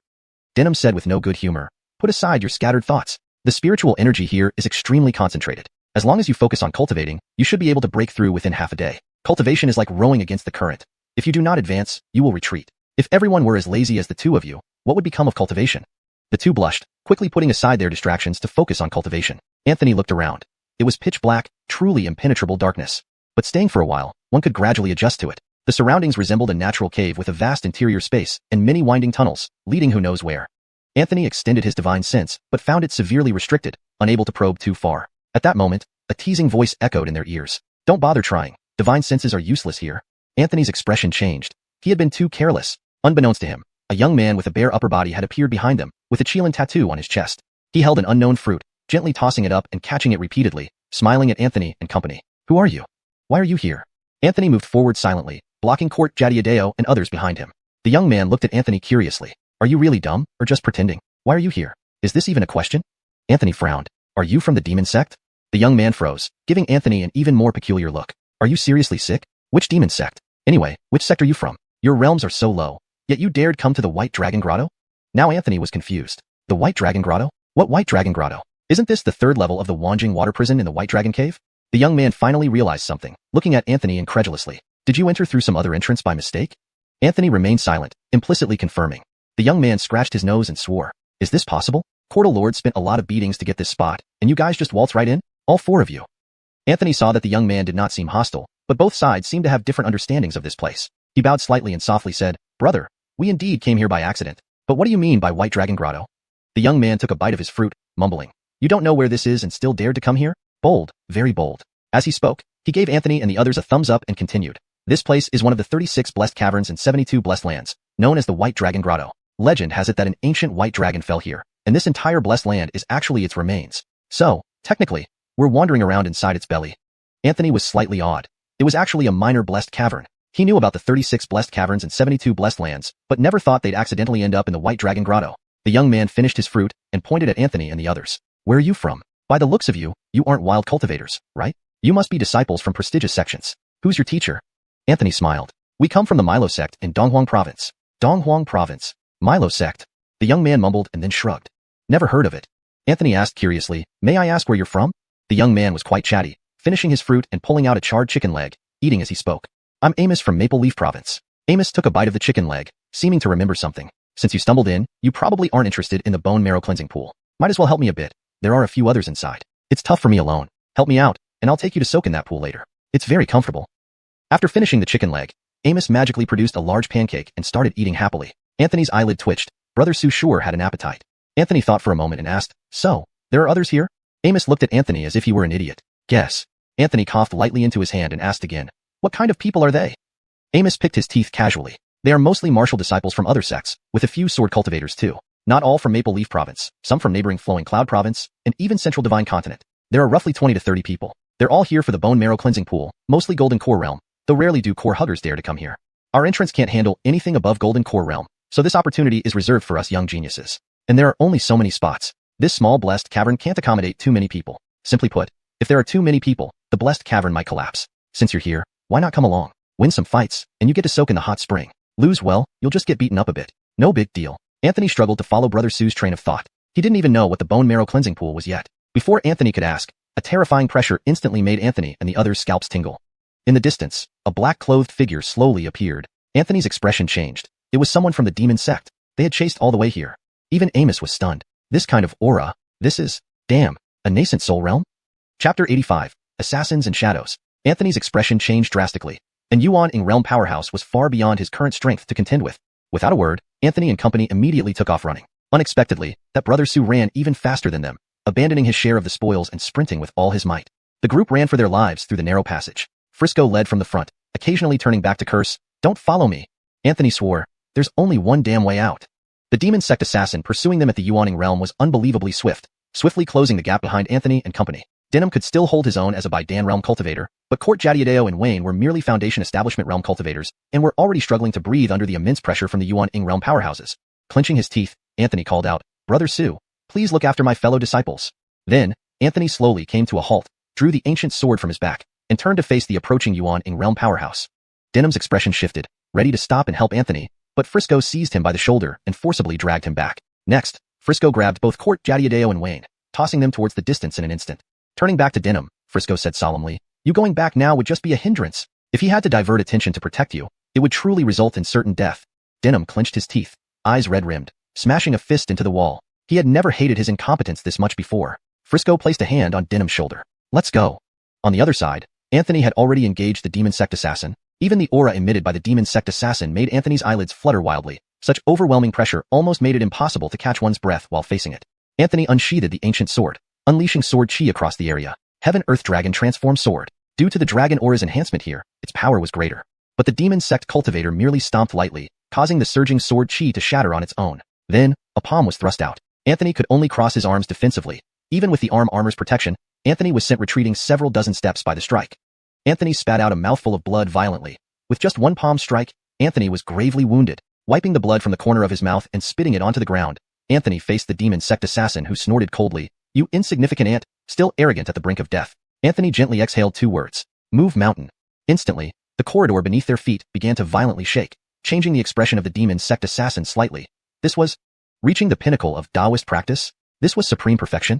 Denim said with no good humor. Put aside your scattered thoughts. The spiritual energy here is extremely concentrated. As long as you focus on cultivating, you should be able to break through within half a day. Cultivation is like rowing against the current. If you do not advance, you will retreat. If everyone were as lazy as the two of you, what would become of cultivation? The two blushed, quickly putting aside their distractions to focus on cultivation. Anthony looked around. It was pitch black, truly impenetrable darkness. But staying for a while, one could gradually adjust to it. The surroundings resembled a natural cave with a vast interior space and many winding tunnels, leading who knows where. Anthony extended his divine sense, but found it severely restricted, unable to probe too far. At that moment, a teasing voice echoed in their ears. Don't bother trying. Divine senses are useless here. Anthony's expression changed. He had been too careless. Unbeknownst to him, a young man with a bare upper body had appeared behind them, with a Chilan tattoo on his chest. He held an unknown fruit, gently tossing it up and catching it repeatedly, smiling at Anthony and company. Who are you? Why are you here? Anthony moved forward silently, blocking Court Jadiadeo and others behind him. The young man looked at Anthony curiously. Are you really dumb, or just pretending? Why are you here? Is this even a question? Anthony frowned. Are you from the demon sect? The young man froze, giving Anthony an even more peculiar look. Are you seriously sick? Which demon sect? Anyway, which sect are you from? Your realms are so low, yet you dared come to the White Dragon Grotto? Now Anthony was confused. The White Dragon Grotto? What White Dragon Grotto? Isn't this the 3rd level of the Wanjing water prison in the White Dragon Cave? The young man finally realized something, looking at Anthony incredulously. Did you enter through some other entrance by mistake? Anthony remained silent, implicitly confirming. The young man scratched his nose and swore. Is this possible? Court Lord spent a lot of beatings to get this spot, and you guys just waltz right in? All 4 of you. Anthony saw that the young man did not seem hostile, but both sides seemed to have different understandings of this place. He bowed slightly and softly said, Brother, we indeed came here by accident. But what do you mean by White Dragon Grotto? The young man took a bite of his fruit, mumbling. You don't know where this is and still dared to come here? Bold, very bold. As he spoke, he gave Anthony and the others a thumbs up and continued. This place is one of the 36 blessed caverns and 72 blessed lands, known as the White Dragon Grotto. Legend has it that an ancient white dragon fell here, and this entire blessed land is actually its remains. So, technically, we're wandering around inside its belly. Anthony was slightly awed. It was actually a minor blessed cavern. He knew about the 36 blessed caverns and 72 blessed lands, but never thought they'd accidentally end up in the White Dragon Grotto. The young man finished his fruit and pointed at Anthony and the others. Where are you from? By the looks of you, you aren't wild cultivators, right? You must be disciples from prestigious sections. Who's your teacher? Anthony smiled. We come from the Milo sect in Donghuang province. Donghuang province. Milo sect. The young man mumbled and then shrugged. Never heard of it. Anthony asked curiously, may I ask where you're from? The young man was quite chatty, finishing his fruit and pulling out a charred chicken leg, eating as he spoke. I'm Amos from Maple Leaf province. Amos took a bite of the chicken leg, seeming to remember something. Since you stumbled in, you probably aren't interested in the bone marrow cleansing pool. Might as well help me a bit. There are a few others inside. It's tough for me alone. Help me out, and I'll take you to soak in that pool later. It's very comfortable. After finishing the chicken leg, Amos magically produced a large pancake and started eating happily. Anthony's eyelid twitched. Brother Su sure had an appetite. Anthony thought for a moment and asked, so, there are others here? Amos looked at Anthony as if he were an idiot. Guess. Anthony coughed lightly into his hand and asked again, what kind of people are they? Amos picked his teeth casually. They are mostly martial disciples from other sects, with a few sword cultivators too. Not all from Maple Leaf province, some from neighboring Flowing Cloud province, and even Central Divine Continent. There are roughly 20 to 30 people. They're all here for the bone marrow cleansing pool, mostly Golden Core Realm, though rarely do core huggers dare to come here. Our entrance can't handle anything above Golden Core Realm, so this opportunity is reserved for us young geniuses. And there are only so many spots. This small blessed cavern can't accommodate too many people. Simply put, if there are too many people, the blessed cavern might collapse. Since you're here, why not come along? Win some fights, and you get to soak in the hot spring. Lose, well, you'll just get beaten up a bit. No big deal. Anthony struggled to follow Brother Su's train of thought. He didn't even know what the bone marrow cleansing pool was yet. Before Anthony could ask, a terrifying pressure instantly made Anthony and the others' scalps tingle. In the distance, a black-clothed figure slowly appeared. Anthony's expression changed. It was someone from the demon sect. They had chased all the way here. Even Amos was stunned. This kind of aura, this is, damn, a nascent soul realm? Chapter 85, Assassins and Shadows. Anthony's expression changed drastically. And Yuan Ing realm powerhouse was far beyond his current strength to contend with. Without a word, Anthony and company immediately took off running. Unexpectedly, that Brother Su ran even faster than them, abandoning his share of the spoils and sprinting with all his might. The group ran for their lives through the narrow passage. Frisco led from the front, occasionally turning back to curse, "Don't follow me." Anthony swore, "There's only one damn way out." The demon sect assassin pursuing them at the Yuan Ing realm was unbelievably swift, swiftly closing the gap behind Anthony and company. Denham could still hold his own as a by-Dan realm cultivator, but Court Jadiadeo and Wayne were merely Foundation Establishment realm cultivators, and were already struggling to breathe under the immense pressure from the Yuan Ing realm powerhouses. Clenching his teeth, Anthony called out, "Brother Su, please look after my fellow disciples." Then, Anthony slowly came to a halt, drew the ancient sword from his back, and turned to face the approaching Yuan Ing realm powerhouse. Denham's expression shifted, ready to stop and help Anthony, but Frisco seized him by the shoulder and forcibly dragged him back. Next, Frisco grabbed both Court Jadiadeo and Wayne, tossing them towards the distance in an instant. Turning back to Denham, Frisco said solemnly, "You going back now would just be a hindrance. If he had to divert attention to protect you, it would truly result in certain death." Denham clenched his teeth, eyes red-rimmed, smashing a fist into the wall. He had never hated his incompetence this much before. Frisco placed a hand on Denham's shoulder. "Let's go." On the other side, Anthony had already engaged the demon sect assassin. Even the aura emitted by the demon sect assassin made Anthony's eyelids flutter wildly. Such overwhelming pressure almost made it impossible to catch one's breath while facing it. Anthony unsheathed the ancient sword, unleashing sword chi across the area. Heaven Earth Dragon transformed sword. Due to the dragon aura's enhancement here, its power was greater. But the demon sect cultivator merely stomped lightly, causing the surging sword chi to shatter on its own. Then, a palm was thrust out. Anthony could only cross his arms defensively. Even with the arm armor's protection, Anthony was sent retreating several dozen steps by the strike. Anthony spat out a mouthful of blood violently. With just one palm strike, Anthony was gravely wounded. Wiping the blood from the corner of his mouth and spitting it onto the ground, Anthony faced the demon sect assassin who snorted coldly, "You insignificant ant," still arrogant at the brink of death. Anthony gently exhaled 2 words. "Move mountain." Instantly, the corridor beneath their feet began to violently shake, changing the expression of the demon sect assassin slightly. This was reaching the pinnacle of Taoist practice? This was supreme perfection?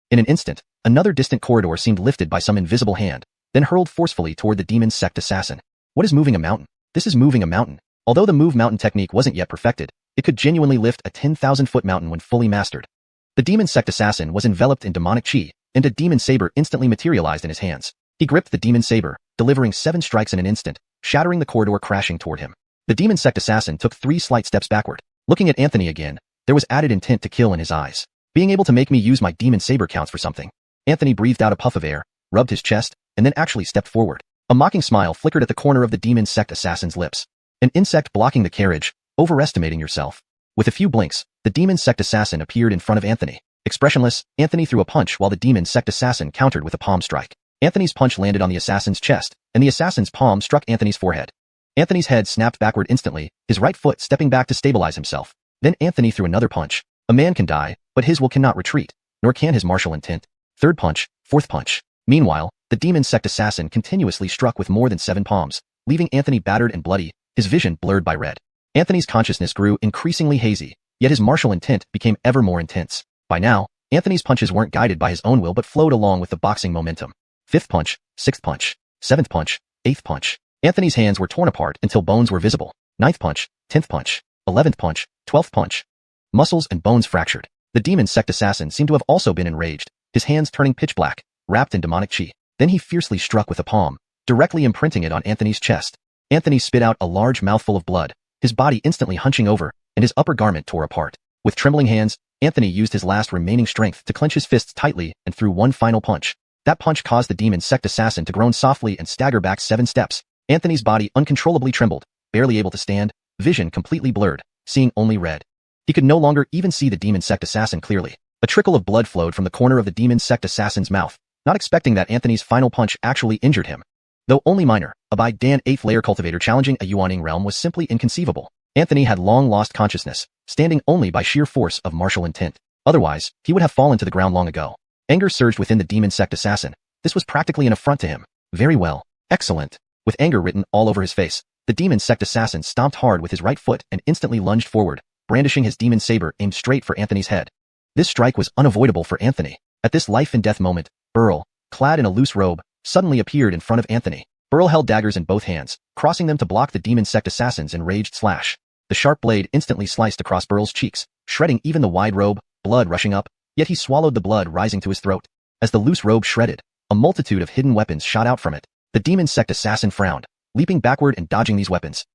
In an instant, another distant corridor seemed lifted by some invisible hand, then hurled forcefully toward the demon sect assassin. What is moving a mountain? This is moving a mountain. Although the move mountain technique wasn't yet perfected, it could genuinely lift a 10,000-foot mountain when fully mastered. The demon sect assassin was enveloped in demonic chi, and a demon saber instantly materialized in his hands. He gripped the demon saber, delivering 7 strikes in an instant, shattering the corridor crashing toward him. The demon sect assassin took 3 slight steps backward. Looking at Anthony again, there was added intent to kill in his eyes. Being able to make me use my demon saber counts for something. Anthony breathed out a puff of air, rubbed his chest, and then actually stepped forward. A mocking smile flickered at the corner of the demon sect assassin's lips. An insect blocking the carriage, overestimating yourself. With a few blinks, the demon sect assassin appeared in front of Anthony. Expressionless, Anthony threw a punch while the demon sect assassin countered with a palm strike. Anthony's punch landed on the assassin's chest, and the assassin's palm struck Anthony's forehead. Anthony's head snapped backward instantly, his right foot stepping back to stabilize himself. Then Anthony threw another punch. A man can die, but his will cannot retreat, nor can his martial intent. Third punch, fourth punch. Meanwhile, the demon sect assassin continuously struck with more than 7 palms, leaving Anthony battered and bloody, his vision blurred by red. Anthony's consciousness grew increasingly hazy, yet his martial intent became ever more intense. By now, Anthony's punches weren't guided by his own will but flowed along with the boxing momentum. 5th punch, 6th punch, 7th punch, 8th punch. Anthony's hands were torn apart until bones were visible. 9th punch, 10th punch, 11th punch, 12th punch. Muscles and bones fractured. The demon sect assassin seemed to have also been enraged, his hands turning pitch black, wrapped in demonic chi. Then he fiercely struck with a palm, directly imprinting it on Anthony's chest. Anthony spit out a large mouthful of blood, his body instantly hunching over, and his upper garment tore apart. With trembling hands, Anthony used his last remaining strength to clench his fists tightly and threw one final punch. That punch caused the demon sect assassin to groan softly and stagger back 7 steps. Anthony's body uncontrollably trembled, barely able to stand, vision completely blurred, seeing only red. He could no longer even see the demon sect assassin clearly. A trickle of blood flowed from the corner of the demon sect assassin's mouth, not expecting that Anthony's final punch actually injured him. Though only minor, a by Dan 8th layer cultivator challenging a Yuaning realm was simply inconceivable. Anthony had long lost consciousness, standing only by sheer force of martial intent. Otherwise, he would have fallen to the ground long ago. Anger surged within the demon sect assassin. This was practically an affront to him. Very well. Excellent. With anger written all over his face, the demon sect assassin stomped hard with his right foot and instantly lunged forward, brandishing his demon saber aimed straight for Anthony's head. This strike was unavoidable for Anthony. At this life and death moment, Burl, clad in a loose robe, suddenly appeared in front of Anthony. Burl held daggers in both hands, crossing them to block the demon sect assassin's enraged slash. The sharp blade instantly sliced across Burl's cheeks, shredding even the wide robe, blood rushing up, yet he swallowed the blood rising to his throat. As the loose robe shredded, a multitude of hidden weapons shot out from it. The demon sect assassin frowned, leaping backward and dodging these weapons.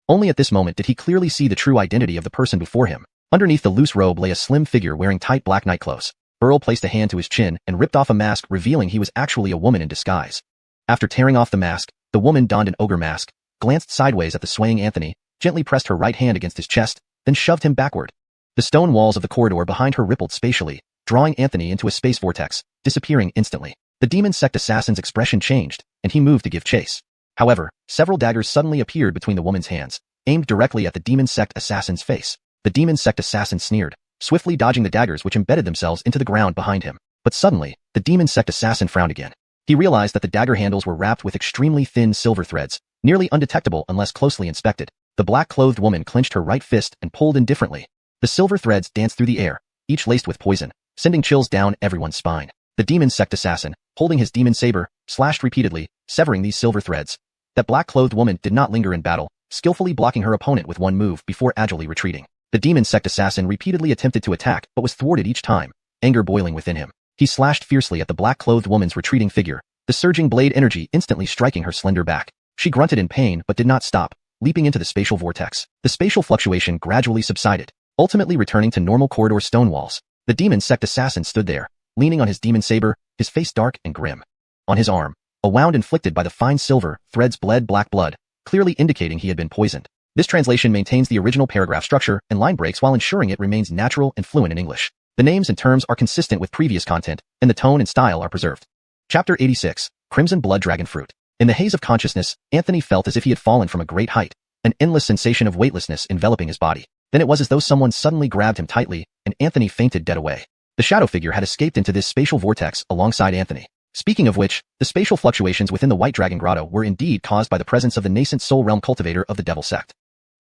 Only at this moment did he clearly see the true identity of the person before him. Underneath the loose robe lay a slim figure wearing tight black nightclothes. Burl placed a hand to his chin and ripped off a mask, revealing he was actually a woman in disguise. After tearing off the mask, the woman donned an ogre mask, glanced sideways at the swaying Anthony, gently pressed her right hand against his chest, then shoved him backward. The stone walls of the corridor behind her rippled spatially, drawing Anthony into a space vortex, disappearing instantly. The demon sect assassin's expression changed, and he moved to give chase. However, several daggers suddenly appeared between the woman's hands, aimed directly at the demon sect assassin's face. The demon sect assassin sneered, swiftly dodging the daggers which embedded themselves into the ground behind him. But suddenly, the demon sect assassin frowned again. He realized that the dagger handles were wrapped with extremely thin silver threads, nearly undetectable unless closely inspected. The black-clothed woman clenched her right fist and pulled indifferently. The silver threads danced through the air, each laced with poison, sending chills down everyone's spine. The demon sect assassin, holding his demon saber, slashed repeatedly, severing these silver threads. That black-clothed woman did not linger in battle, skillfully blocking her opponent with one move before agilely retreating. The demon sect assassin repeatedly attempted to attack but was thwarted each time, anger boiling within him. He slashed fiercely at the black-clothed woman's retreating figure, the surging blade energy instantly striking her slender back. She grunted in pain but did not stop, leaping into the spatial vortex. The spatial fluctuation gradually subsided, ultimately returning to normal corridor stone walls. The demon sect assassin stood there, leaning on his demon saber, his face dark and grim. On his arm, a wound inflicted by the fine silver threads bled black blood, clearly indicating he had been poisoned. This translation maintains the original paragraph structure and line breaks while ensuring it remains natural and fluent in English. The names and terms are consistent with previous content, and the tone and style are preserved. Chapter 86, Crimson Blood Dragon Fruit. In the haze of consciousness, Anthony felt as if he had fallen from a great height, an endless sensation of weightlessness enveloping his body. Then it was as though someone suddenly grabbed him tightly, and Anthony fainted dead away. The shadow figure had escaped into this spatial vortex alongside Anthony. Speaking of which, the spatial fluctuations within the White Dragon Grotto were indeed caused by the presence of the nascent soul realm cultivator of the Devil Sect.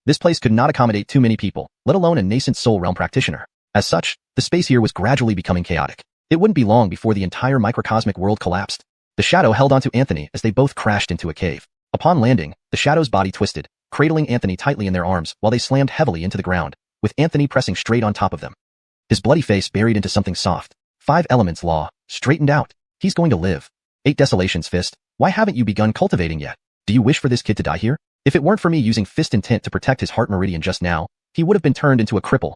This place could not accommodate too many people, let alone a nascent soul realm practitioner. As such, the space here was gradually becoming chaotic. It wouldn't be long before the entire microcosmic world collapsed. The shadow held onto Anthony as they both crashed into a cave. Upon landing, the shadow's body twisted, cradling Anthony tightly in their arms while they slammed heavily into the ground, with Anthony pressing straight on top of them. His bloody face buried into something soft. 5 elements law, straightened out. He's going to live. 8 desolations fist, why haven't you begun cultivating yet? Do you wish for this kid to die here? If it weren't for me using fist intent to protect his heart meridian just now, he would have been turned into a cripple.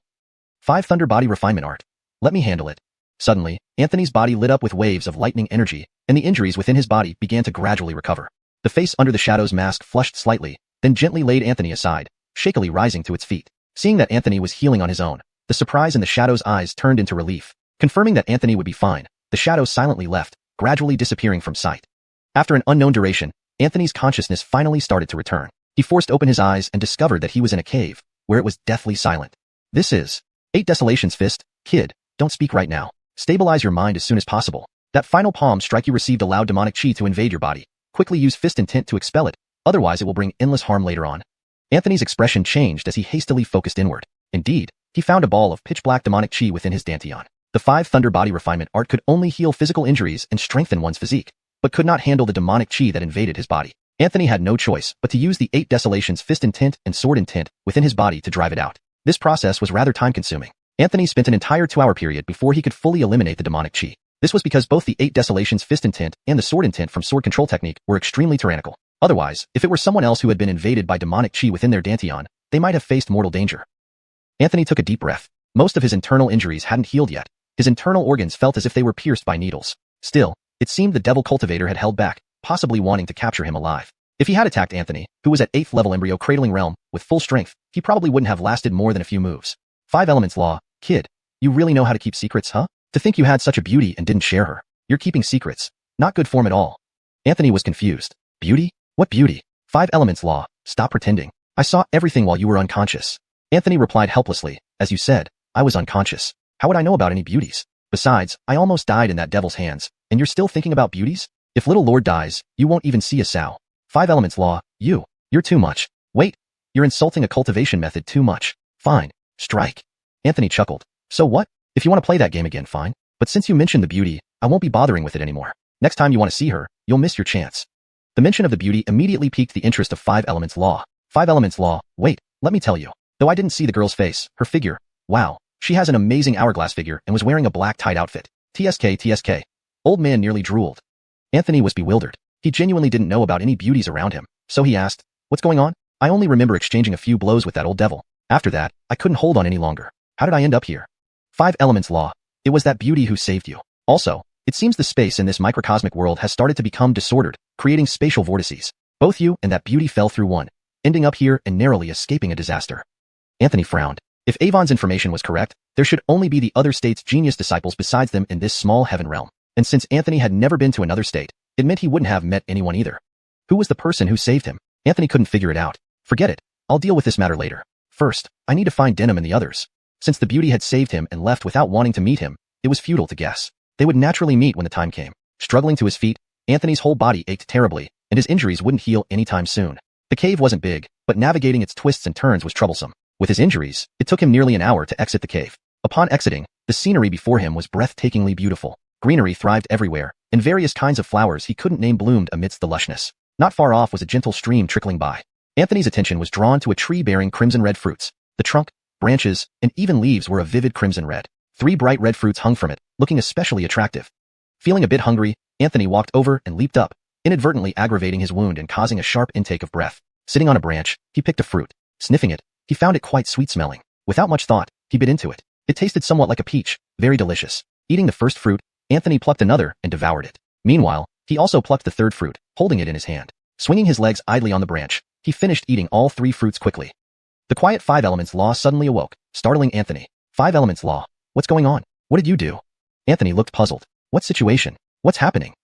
5 thunder body refinement art. Let me handle it. Suddenly, Anthony's body lit up with waves of lightning energy, and the injuries within his body began to gradually recover. The face under the shadow's mask flushed slightly, then gently laid Anthony aside, shakily rising to its feet. Seeing that Anthony was healing on his own, the surprise in the shadow's eyes turned into relief. Confirming that Anthony would be fine, the shadow silently left, gradually disappearing from sight. After an unknown duration, Anthony's consciousness finally started to return. He forced open his eyes and discovered that he was in a cave, where it was deathly silent. This is 8 desolations fist, kid, don't speak right now. Stabilize your mind as soon as possible. That final palm strike you received allowed demonic chi to invade your body. Quickly use fist intent to expel it, otherwise it will bring endless harm later on. Anthony's expression changed as he hastily focused inward. Indeed, he found a ball of pitch-black demonic chi within his dantian. The 5 thunder body refinement art could only heal physical injuries and strengthen one's physique, but could not handle the demonic chi that invaded his body. Anthony had no choice but to use the 8 desolations fist intent and sword intent within his body to drive it out. This process was rather time-consuming. Anthony spent an entire 2-hour period before he could fully eliminate the demonic chi. This was because both the 8 desolations fist intent and the sword intent from sword control technique were extremely tyrannical. Otherwise, if it were someone else who had been invaded by demonic chi within their dantian, they might have faced mortal danger. Anthony took a deep breath. Most of his internal injuries hadn't healed yet. His internal organs felt as if they were pierced by needles. Still, it seemed the devil cultivator had held back, possibly wanting to capture him alive. If he had attacked Anthony, who was at 8th level embryo cradling realm, with full strength, he probably wouldn't have lasted more than a few moves. 5 elements law, kid, you really know how to keep secrets, huh? To think you had such a beauty and didn't share her. You're keeping secrets. Not good form at all. Anthony was confused. Beauty? What beauty? 5 elements law, stop pretending. I saw everything while you were unconscious. Anthony replied helplessly, as you said, I was unconscious. How would I know about any beauties? Besides, I almost died in that devil's hands, and you're still thinking about beauties? If little Lord dies, you won't even see a sow. 5 elements law, you're too much. Wait, you're insulting a cultivation method too much. Fine, strike. Anthony chuckled. So what? If you want to play that game again, fine. But since you mentioned the beauty, I won't be bothering with it anymore. Next time you want to see her, you'll miss your chance. The mention of the beauty immediately piqued the interest of 5 elements law. 5 elements law, wait, let me tell you. Though I didn't see the girl's face, her figure, wow, she has an amazing hourglass figure and was wearing a black tight outfit. TSK. Old man nearly drooled. Anthony was bewildered. He genuinely didn't know about any beauties around him, so he asked, what's going on? I only remember exchanging a few blows with that old devil. After that, I couldn't hold on any longer. How did I end up here? 5 elements law. It was that beauty who saved you. Also, it seems the space in this microcosmic world has started to become disordered, creating spatial vortices. Both you and that beauty fell through one, ending up here and narrowly escaping a disaster. Anthony frowned. If Avon's information was correct, there should only be the other state's genius disciples besides them in this small heaven realm. And since Anthony had never been to another state, it meant he wouldn't have met anyone either. Who was the person who saved him? Anthony couldn't figure it out. Forget it. I'll deal with this matter later. First, I need to find Denim and the others. Since the beauty had saved him and left without wanting to meet him, it was futile to guess. They would naturally meet when the time came. Struggling to his feet, Anthony's whole body ached terribly, and his injuries wouldn't heal anytime soon. The cave wasn't big, but navigating its twists and turns was troublesome. With his injuries, it took him nearly an hour to exit the cave. Upon exiting, the scenery before him was breathtakingly beautiful. Greenery thrived everywhere, and various kinds of flowers he couldn't name bloomed amidst the lushness. Not far off was a gentle stream trickling by. Anthony's attention was drawn to a tree bearing crimson-red fruits. The trunk, branches, and even leaves were a vivid crimson red. 3 bright red fruits hung from it, looking especially attractive. Feeling a bit hungry, Anthony walked over and leaped up, inadvertently aggravating his wound and causing a sharp intake of breath. Sitting on a branch, he picked a fruit. Sniffing it, he found it quite sweet-smelling. Without much thought, he bit into it. It tasted somewhat like a peach, very delicious. Eating the first fruit, Anthony plucked another and devoured it. Meanwhile, he also plucked the third fruit, holding it in his hand. Swinging his legs idly on the branch, he finished eating all 3 fruits quickly. The quiet 5 elements law suddenly awoke, startling Anthony. 5 elements law. What's going on? What did you do? Anthony looked puzzled. What situation? What's happening?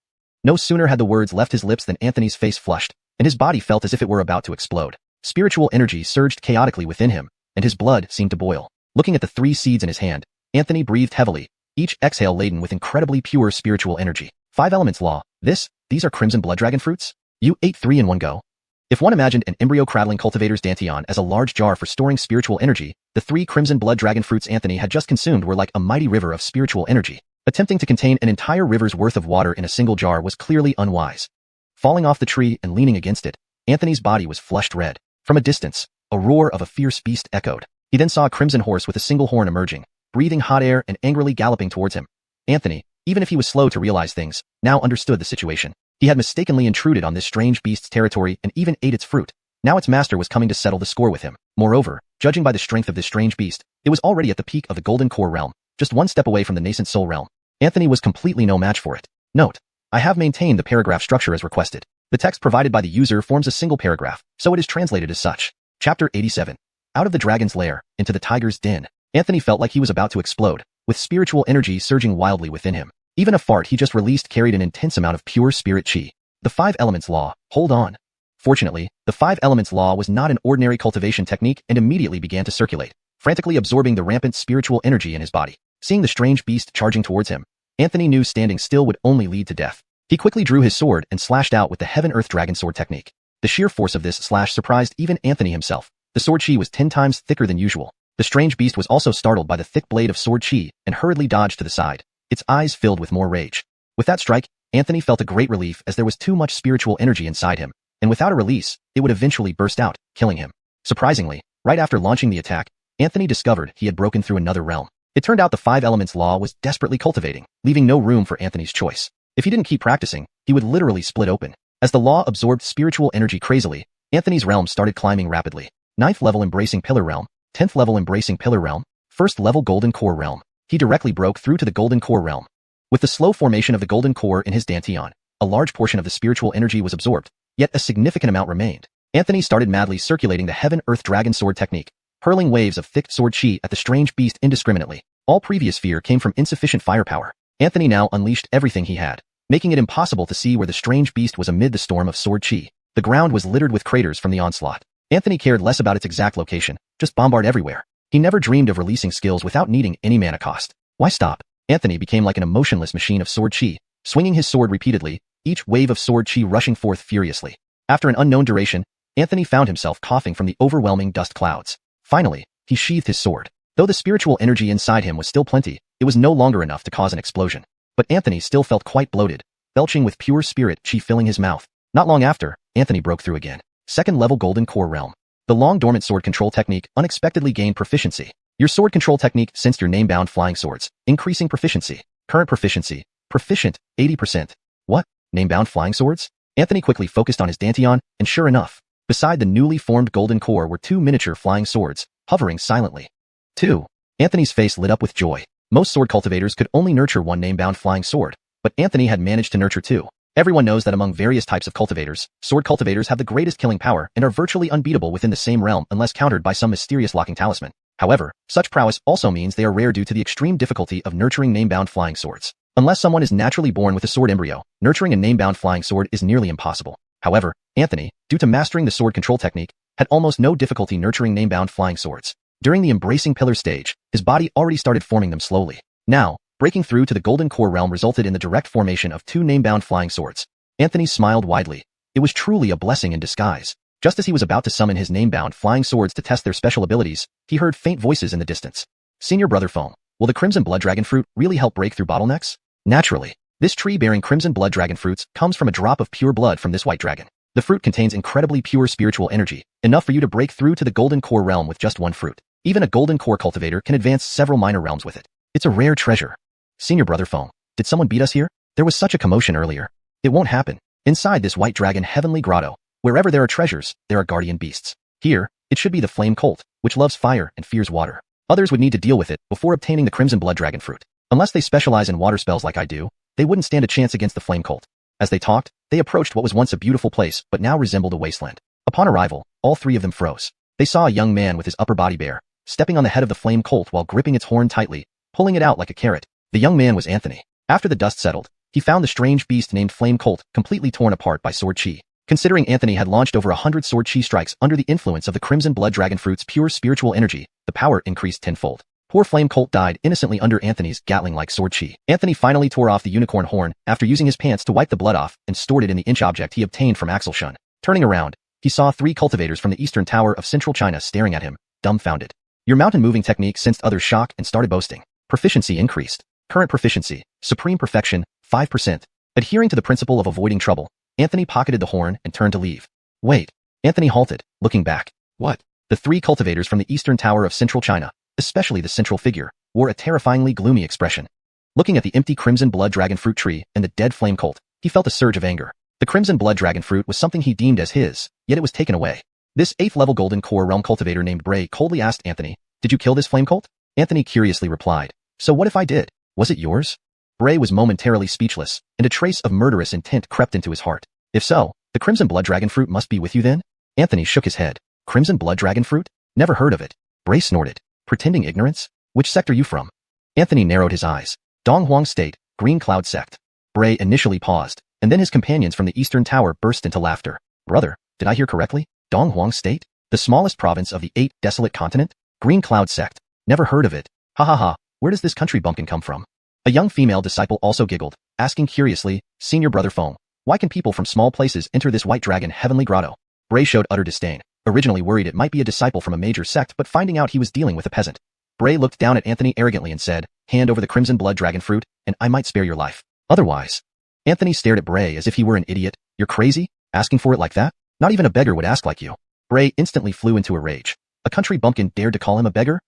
No sooner had the words left his lips than Anthony's face flushed, and his body felt as if it were about to explode. Spiritual energy surged chaotically within him, and his blood seemed to boil. Looking at the 3 seeds in his hand, Anthony breathed heavily, each exhale laden with incredibly pure spiritual energy. 5 elements law. These are crimson blood dragon fruits? You ate 3 in one go? If one imagined an embryo-cradling cultivator's dantian as a large jar for storing spiritual energy, the 3 crimson blood dragon fruits Anthony had just consumed were like a mighty river of spiritual energy. Attempting to contain an entire river's worth of water in a single jar was clearly unwise. Falling off the tree and leaning against it, Anthony's body was flushed red. From a distance, a roar of a fierce beast echoed. He then saw a crimson horse with a single horn emerging, breathing hot air and angrily galloping towards him. Anthony, even if he was slow to realize things, now understood the situation. He had mistakenly intruded on this strange beast's territory and even ate its fruit. Now its master was coming to settle the score with him. Moreover, judging by the strength of this strange beast, it was already at the peak of the Golden Core realm, just one step away from the nascent Soul realm. Anthony was completely no match for it. Note: I have maintained the paragraph structure as requested. The text provided by the user forms a single paragraph, so it is translated as such. Chapter 87. Out of the dragon's lair, into the tiger's den. Anthony felt like he was about to explode, with spiritual energy surging wildly within him. Even a fart he just released carried an intense amount of pure spirit chi. The 5 elements law. Hold on. Fortunately, the 5 elements law was not an ordinary cultivation technique and immediately began to circulate, frantically absorbing the rampant spiritual energy in his body. Seeing the strange beast charging towards him, Anthony knew standing still would only lead to death. He quickly drew his sword and slashed out with the Heaven-Earth Dragon Sword technique. The sheer force of this slash surprised even Anthony himself. The sword chi was 10 times thicker than usual. The strange beast was also startled by the thick blade of sword chi and hurriedly dodged to the side, its eyes filled with more rage. With that strike, Anthony felt a great relief as there was too much spiritual energy inside him, and without a release, it would eventually burst out, killing him. Surprisingly, right after launching the attack, Anthony discovered he had broken through another realm. It turned out the 5 elements law was desperately cultivating, leaving no room for Anthony's choice. If he didn't keep practicing, he would literally split open. As the law absorbed spiritual energy crazily, Anthony's realm started climbing rapidly. 9th level Embracing Pillar Realm, 10th level Embracing Pillar Realm, 1st level Golden Core Realm. He directly broke through to the Golden Core Realm. With the slow formation of the Golden Core in his dantian, a large portion of the spiritual energy was absorbed, yet a significant amount remained. Anthony started madly circulating the Heaven-Earth Dragon Sword technique, hurling waves of thick sword chi at the strange beast indiscriminately. All previous fear came from insufficient firepower. Anthony now unleashed everything he had, making it impossible to see where the strange beast was amid the storm of sword chi. The ground was littered with craters from the onslaught. Anthony cared less about its exact location, just bombard everywhere. He never dreamed of releasing skills without needing any mana cost. Why stop? Anthony became like an emotionless machine of sword chi, swinging his sword repeatedly, each wave of sword chi rushing forth furiously. After an unknown duration, Anthony found himself coughing from the overwhelming dust clouds. Finally, he sheathed his sword. Though the spiritual energy inside him was still plenty, it was no longer enough to cause an explosion. But Anthony still felt quite bloated, belching with pure spirit chi filling his mouth. Not long after, Anthony broke through again. 2nd level Golden Core Realm. The long-dormant sword control technique unexpectedly gained proficiency. Your sword control technique sensed your name-bound flying swords, increasing proficiency. Current proficiency. Proficient, 80%. What? Name-bound flying swords? Anthony quickly focused on his dantian, and sure enough, beside the newly formed Golden Core were 2 miniature flying swords, hovering silently. 2. Anthony's face lit up with joy. Most sword cultivators could only nurture 1 name-bound flying sword, but Anthony had managed to nurture 2. Everyone knows that among various types of cultivators, sword cultivators have the greatest killing power and are virtually unbeatable within the same realm unless countered by some mysterious locking talisman. However, such prowess also means they are rare due to the extreme difficulty of nurturing name-bound flying swords. Unless someone is naturally born with a sword embryo, nurturing a name-bound flying sword is nearly impossible. However, Anthony, due to mastering the sword control technique, had almost no difficulty nurturing name-bound flying swords. During the embracing pillar stage, his body already started forming them slowly. Now, breaking through to the golden core realm resulted in the direct formation of 2 name-bound flying swords. Anthony smiled widely. It was truly a blessing in disguise. Just as he was about to summon his name-bound flying swords to test their special abilities, he heard faint voices in the distance. Senior Brother Foam, will the Crimson Blood Dragon Fruit really help break through bottlenecks? Naturally. This tree bearing Crimson Blood Dragon Fruits comes from a drop of pure blood from this white dragon. The fruit contains incredibly pure spiritual energy, enough for you to break through to the golden core realm with just one fruit. Even a golden core cultivator can advance several minor realms with it. It's a rare treasure. Senior Brother Foam, did someone beat us here? There was such a commotion earlier. It won't happen. Inside this white dragon heavenly grotto, wherever there are treasures, there are guardian beasts. Here, it should be the flame colt, which loves fire and fears water. Others would need to deal with it before obtaining the Crimson Blood Dragon Fruit. Unless they specialize in water spells like I do, they wouldn't stand a chance against the flame colt. As they talked, they approached what was once a beautiful place but now resembled a wasteland. Upon arrival, all 3 of them froze. They saw a young man with his upper body bare, stepping on the head of the flame colt while gripping its horn tightly, pulling it out like a carrot. The young man was Anthony. After the dust settled, he found the strange beast named Flame Colt completely torn apart by sword chi. Considering Anthony had launched over 100 sword chi strikes under the influence of the Crimson Blood Dragon Fruit's pure spiritual energy, the power increased tenfold. Poor Flame Colt died innocently under Anthony's Gatling-like sword chi. Anthony finally tore off the unicorn horn after using his pants to wipe the blood off and stored it in the inch object he obtained from Axel Shun. Turning around, he saw 3 cultivators from the eastern tower of central China staring at him, dumbfounded. Your mountain moving technique sensed others' shock and started boasting. Proficiency increased. Current proficiency, supreme perfection, 5%. Adhering to the principle of avoiding trouble, Anthony pocketed the horn and turned to leave. Wait. Anthony halted, looking back. What? The 3 cultivators from the eastern tower of central China, especially the central figure, wore a terrifyingly gloomy expression. Looking at the empty Crimson Blood Dragon Fruit tree and the dead flame colt, he felt a surge of anger. The Crimson Blood Dragon Fruit was something he deemed as his, yet it was taken away. This 8th-level Golden Core Realm cultivator named Bray coldly asked Anthony, "Did you kill this flame colt?" Anthony curiously replied, "So what if I did? Was it yours?" Bray was momentarily speechless, and a trace of murderous intent crept into his heart. If so, the Crimson Blood Dragon Fruit must be with you then? Anthony shook his head. Crimson Blood Dragon Fruit? Never heard of it. Bray snorted. Pretending ignorance? Which sect are you from? Anthony narrowed his eyes. Donghuang State, Green Cloud Sect. Bray initially paused, and then his companions from the eastern tower burst into laughter. Brother, did I hear correctly? Donghuang State? The smallest province of the 8 desolate continent? Green Cloud Sect. Never heard of it. Ha ha ha, where does this country bumpkin come from? A young female disciple also giggled, asking curiously, Senior Brother Foam, why can people from small places enter this white dragon heavenly grotto? Bray showed utter disdain, originally worried it might be a disciple from a major sect but finding out he was dealing with a peasant. Bray looked down at Anthony arrogantly and said, hand over the Crimson Blood Dragon Fruit, and I might spare your life. Otherwise. Anthony stared at Bray as if he were an idiot. You're crazy? Asking for it like that? Not even a beggar would ask like you. Bray instantly flew into a rage. A country bumpkin dared to call him a beggar?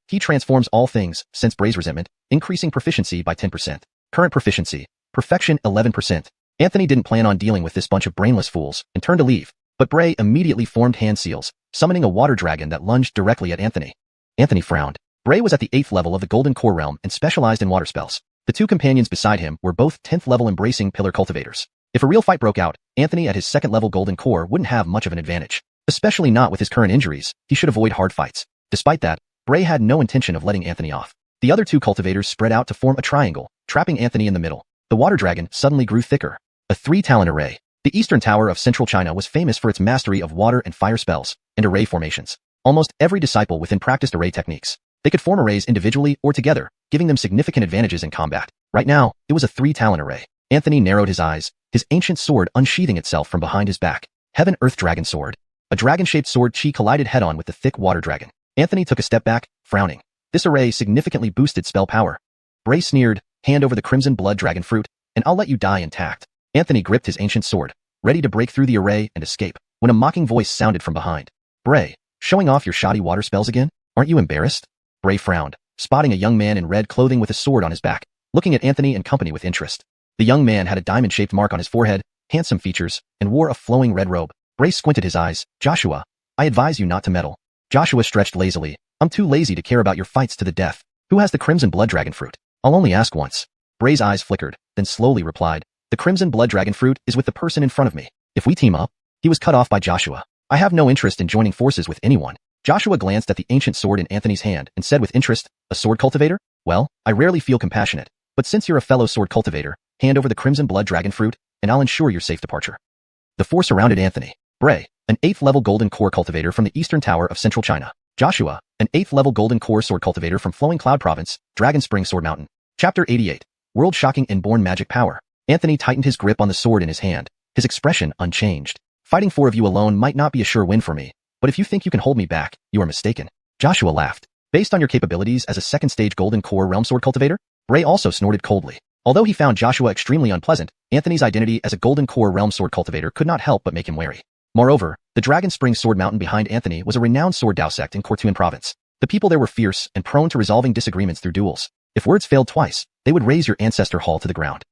He transforms all things, since Bray's resentment, increasing proficiency by 10%. Current proficiency, perfection 11%. Anthony didn't plan on dealing with this bunch of brainless fools, and turned to leave, but Bray immediately formed hand seals, summoning a water dragon that lunged directly at Anthony. Anthony frowned. Bray was at the 8th level of the Golden Core Realm and specialized in water spells. The 2 companions beside him were both 10th level embracing pillar cultivators. If a real fight broke out, Anthony at his 2nd level Golden Core wouldn't have much of an advantage. Especially not with his current injuries, he should avoid hard fights. Despite that, Bray had no intention of letting Anthony off. The other 2 cultivators spread out to form a triangle, trapping Anthony in the middle. The water dragon suddenly grew thicker. A 3-talent array. The eastern tower of central China was famous for its mastery of water and fire spells, and array formations. Almost every disciple within practiced array techniques. They could form arrays individually or together, giving them significant advantages in combat. Right now, it was a 3-talent array. Anthony narrowed his eyes, his ancient sword unsheathing itself from behind his back. Heaven Earth Dragon Sword. A dragon-shaped sword chi collided head-on with the thick water dragon. Anthony took a step back, frowning. This array significantly boosted spell power. Bray sneered, hand over the Crimson Blood Dragon Fruit, and I'll let you die intact. Anthony gripped his ancient sword, ready to break through the array and escape, when a mocking voice sounded from behind. Bray, showing off your shoddy water spells again? Aren't you embarrassed? Bray frowned, spotting a young man in red clothing with a sword on his back, looking at Anthony and company with interest. The young man had a diamond-shaped mark on his forehead, handsome features, and wore a flowing red robe. Bray squinted his eyes. Joshua, I advise you not to meddle. Joshua stretched lazily. I'm too lazy to care about your fights to the death. Who has the Crimson Blood Dragon Fruit? I'll only ask once. Bray's eyes flickered, then slowly replied, the Crimson Blood Dragon Fruit is with the person in front of me. If we team up, he was cut off by Joshua. I have no interest in joining forces with anyone. Joshua glanced at the ancient sword in Anthony's hand and said with interest, a sword cultivator? Well, I rarely feel compassionate. But since you're a fellow sword cultivator, hand over the crimson blood dragon fruit, and I'll ensure your safe departure. The four surrounded Anthony. Bray, an 8th level golden core cultivator from the eastern tower of central China. Joshua, an 8th level golden core sword cultivator from Flowing Cloud Province, Dragon Spring Sword Mountain. Chapter 88. World-shocking inborn magic power. Anthony tightened his grip on the sword in his hand, his expression unchanged. Fighting four of you alone might not be a sure win for me, but if you think you can hold me back, you are mistaken. Joshua laughed. Based on your capabilities as a second-stage golden core realm sword cultivator? Bray also snorted coldly. Although he found Joshua extremely unpleasant, Anthony's identity as a golden core realm sword cultivator could not help but make him wary. Moreover, the Dragon Spring Sword Mountain behind Anthony was a renowned sword Dao sect in Cultivation Province. The people there were fierce and prone to resolving disagreements through duels. If words failed twice, they would raise your ancestor hall to the ground.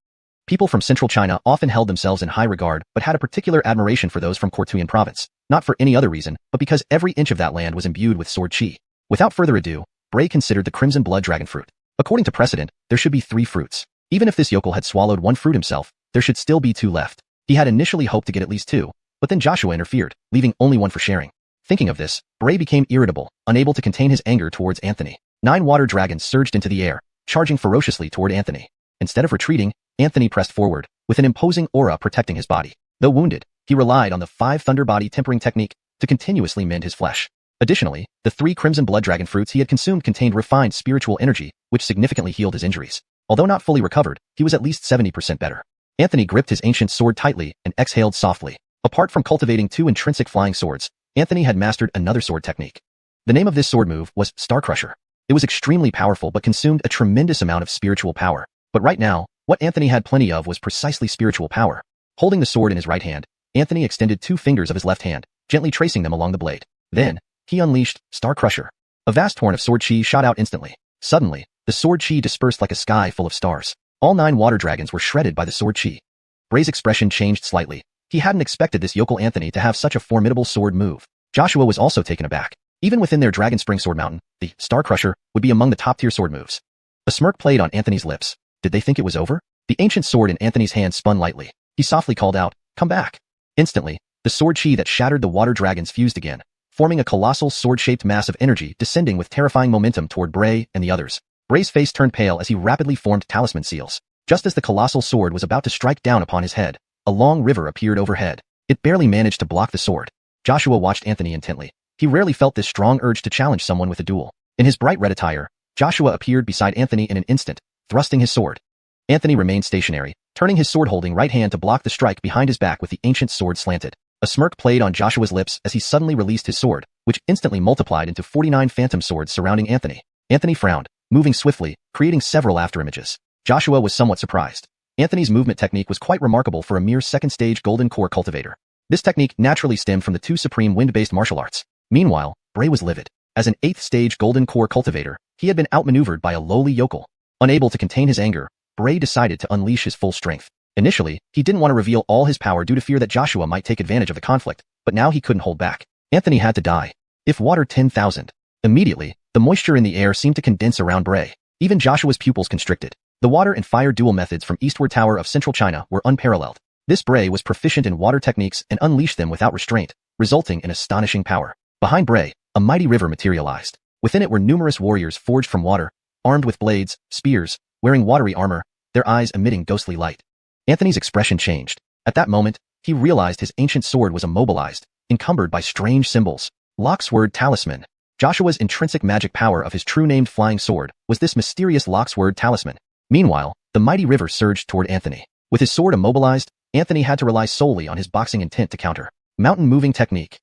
People from central China often held themselves in high regard but had a particular admiration for those from Cultivation Province, not for any other reason, but because every inch of that land was imbued with sword chi. Without further ado, Bray considered the crimson blood dragon fruit. According to precedent, there should be 3 fruits. Even if this yokel had swallowed 1 fruit himself, there should still be 2 left. He had initially hoped to get at least 2, but then Joshua interfered, leaving only 1 for sharing. Thinking of this, Bray became irritable, unable to contain his anger towards Anthony. 9 water dragons surged into the air, charging ferociously toward Anthony. Instead of retreating, Anthony pressed forward, with an imposing aura protecting his body. Though wounded, he relied on the 5 thunder body tempering technique to continuously mend his flesh. Additionally, the 3 crimson blood dragon fruits he had consumed contained refined spiritual energy, which significantly healed his injuries. Although not fully recovered, he was at least 70% better. Anthony gripped his ancient sword tightly and exhaled softly. Apart from cultivating 2 intrinsic flying swords, Anthony had mastered another sword technique. The name of this sword move was Star Crusher. It was extremely powerful but consumed a tremendous amount of spiritual power. But right now, what Anthony had plenty of was precisely spiritual power. Holding the sword in his right hand, Anthony extended 2 fingers of his left hand, gently tracing them along the blade. Then, he unleashed Star Crusher. A vast torrent of sword chi shot out instantly. Suddenly, the sword chi dispersed like a sky full of stars. All 9 water dragons were shredded by the sword chi. Bray's expression changed slightly. He hadn't expected this yokel Anthony to have such a formidable sword move. Joshua was also taken aback. Even within their Dragon Spring Sword Mountain, the Star Crusher would be among the top-tier sword moves. A smirk played on Anthony's lips. Did they think it was over? The ancient sword in Anthony's hand spun lightly. He softly called out, "Come back." Instantly, the sword chi that shattered the water dragons fused again, forming a colossal sword-shaped mass of energy descending with terrifying momentum toward Bray and the others. Bray's face turned pale as he rapidly formed talisman seals. Just as the colossal sword was about to strike down upon his head, a long river appeared overhead. It barely managed to block the sword. Joshua watched Anthony intently. He rarely felt this strong urge to challenge someone with a duel. In his bright red attire, Joshua appeared beside Anthony in an instant, thrusting his sword. Anthony remained stationary, turning his sword-holding right hand to block the strike behind his back with the ancient sword slanted. A smirk played on Joshua's lips as he suddenly released his sword, which instantly multiplied into 49 phantom swords surrounding Anthony. Anthony frowned, moving swiftly, creating several afterimages. Joshua was somewhat surprised. Anthony's movement technique was quite remarkable for a mere second-stage golden core cultivator. This technique naturally stemmed from the 2 supreme wind-based martial arts. Meanwhile, Bray was livid. As an 8th-stage golden core cultivator, he had been outmaneuvered by a lowly yokel. Unable to contain his anger, Bray decided to unleash his full strength. Initially, he didn't want to reveal all his power due to fear that Joshua might take advantage of the conflict, but now he couldn't hold back. Anthony had to die. If water 10,000. Immediately, the moisture in the air seemed to condense around Bray. Even Joshua's pupils constricted. The water and fire duel methods from Eastward Tower of Central China were unparalleled. This Bray was proficient in water techniques and unleashed them without restraint, resulting in astonishing power. Behind Bray, a mighty river materialized. Within it were numerous warriors forged from water, armed with blades, spears, wearing watery armor, their eyes emitting ghostly light. Anthony's expression changed. At that moment, he realized his ancient sword was immobilized, encumbered by strange symbols. Locksword Talisman. Joshua's intrinsic magic power of his true-named flying sword was this mysterious Locksword Talisman. Meanwhile, the mighty river surged toward Anthony. With his sword immobilized, Anthony had to rely solely on his boxing intent to counter. Mountain moving technique.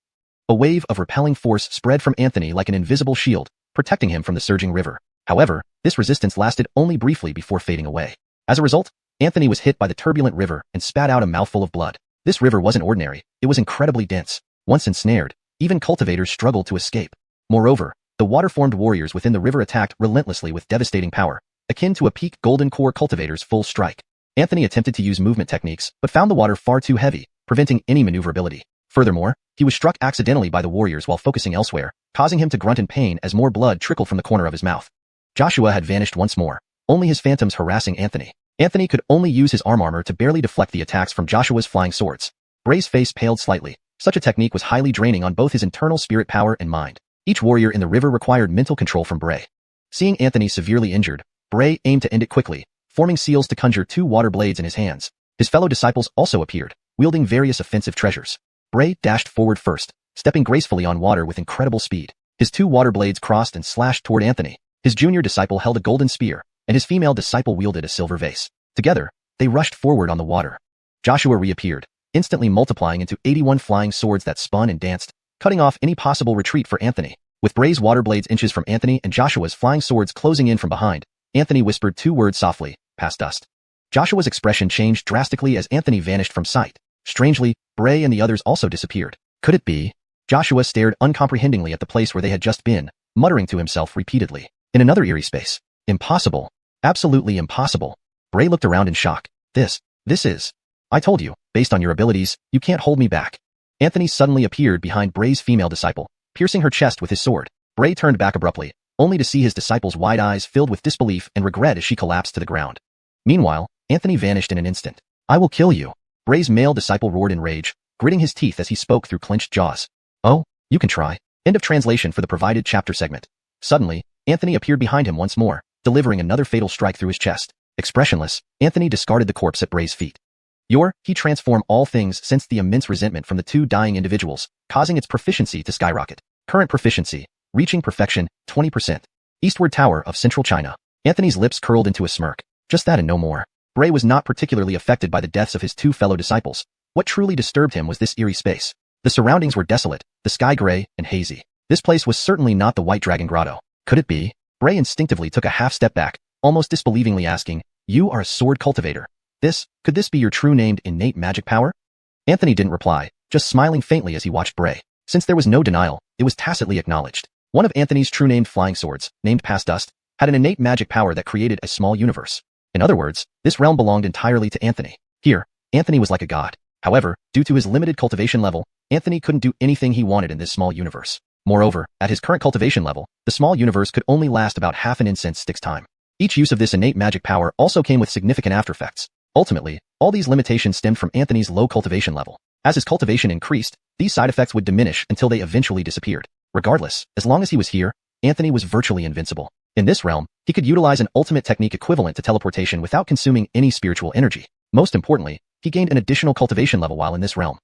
A wave of repelling force spread from Anthony like an invisible shield, protecting him from the surging river. However, this resistance lasted only briefly before fading away. As a result, Anthony was hit by the turbulent river and spat out a mouthful of blood. This river wasn't ordinary, it was incredibly dense. Once ensnared, even cultivators struggled to escape. Moreover, the water-formed warriors within the river attacked relentlessly with devastating power, akin to a peak golden core cultivator's full strike. Anthony attempted to use movement techniques, but found the water far too heavy, preventing any maneuverability. Furthermore, he was struck accidentally by the warriors while focusing elsewhere, causing him to grunt in pain as more blood trickled from the corner of his mouth. Joshua had vanished once more, only his phantoms harassing Anthony. Anthony could only use his arm armor to barely deflect the attacks from Joshua's flying swords. Bray's face paled slightly. Such a technique was highly draining on both his internal spirit power and mind. Each warrior in the river required mental control from Bray. Seeing Anthony severely injured, Bray aimed to end it quickly, forming seals to conjure 2 water blades in his hands. His fellow disciples also appeared, wielding various offensive treasures. Bray dashed forward first, stepping gracefully on water with incredible speed. His 2 water blades crossed and slashed toward Anthony. His junior disciple held a golden spear, and his female disciple wielded a silver vase. Together, they rushed forward on the water. Joshua reappeared, instantly multiplying into 81 flying swords that spun and danced, cutting off any possible retreat for Anthony. With Bray's water blades inches from Anthony and Joshua's flying swords closing in from behind, Anthony whispered 2 words softly, "Past dust." Joshua's expression changed drastically as Anthony vanished from sight. Strangely, Bray and the others also disappeared. Could it be? Joshua stared uncomprehendingly at the place where they had just been, muttering to himself repeatedly. In another eerie space. Impossible. Absolutely impossible. Bray looked around in shock. This is. I told you, based on your abilities, you can't hold me back. Anthony suddenly appeared behind Bray's female disciple, piercing her chest with his sword. Bray turned back abruptly, only to see his disciple's wide eyes filled with disbelief and regret as she collapsed to the ground. Meanwhile, Anthony vanished in an instant. "I will kill you." Bray's male disciple roared in rage, gritting his teeth as he spoke through clenched jaws. "Oh, you can try." End of translation for the provided chapter segment. Suddenly, Anthony appeared behind him once more, delivering another fatal strike through his chest. Expressionless, Anthony discarded the corpse at Bray's feet. He transformed all things sensed the immense resentment from the 2 dying individuals, causing its proficiency to skyrocket. Current proficiency, reaching perfection, 20%. Eastward Tower of Central China. Anthony's lips curled into a smirk. Just that and no more. Bray was not particularly affected by the deaths of his 2 fellow disciples. What truly disturbed him was this eerie space. The surroundings were desolate, the sky gray and hazy. This place was certainly not the White Dragon Grotto. Could it be? Bray instinctively took a half step back, almost disbelievingly asking, "You are a sword cultivator. Could this be your true named innate magic power?" Anthony didn't reply, just smiling faintly as he watched Bray. Since there was no denial, it was tacitly acknowledged. One of Anthony's true named flying swords, named Past Dust, had an innate magic power that created a small universe. In other words, this realm belonged entirely to Anthony. Here, Anthony was like a god. However, due to his limited cultivation level, Anthony couldn't do anything he wanted in this small universe. Moreover, at his current cultivation level, the small universe could only last about half an incense stick's time. Each use of this innate magic power also came with significant aftereffects. Ultimately, all these limitations stemmed from Anthony's low cultivation level. As his cultivation increased, these side effects would diminish until they eventually disappeared. Regardless, as long as he was here, Anthony was virtually invincible. In this realm, he could utilize an ultimate technique equivalent to teleportation without consuming any spiritual energy. Most importantly, he gained an additional cultivation level while in this realm.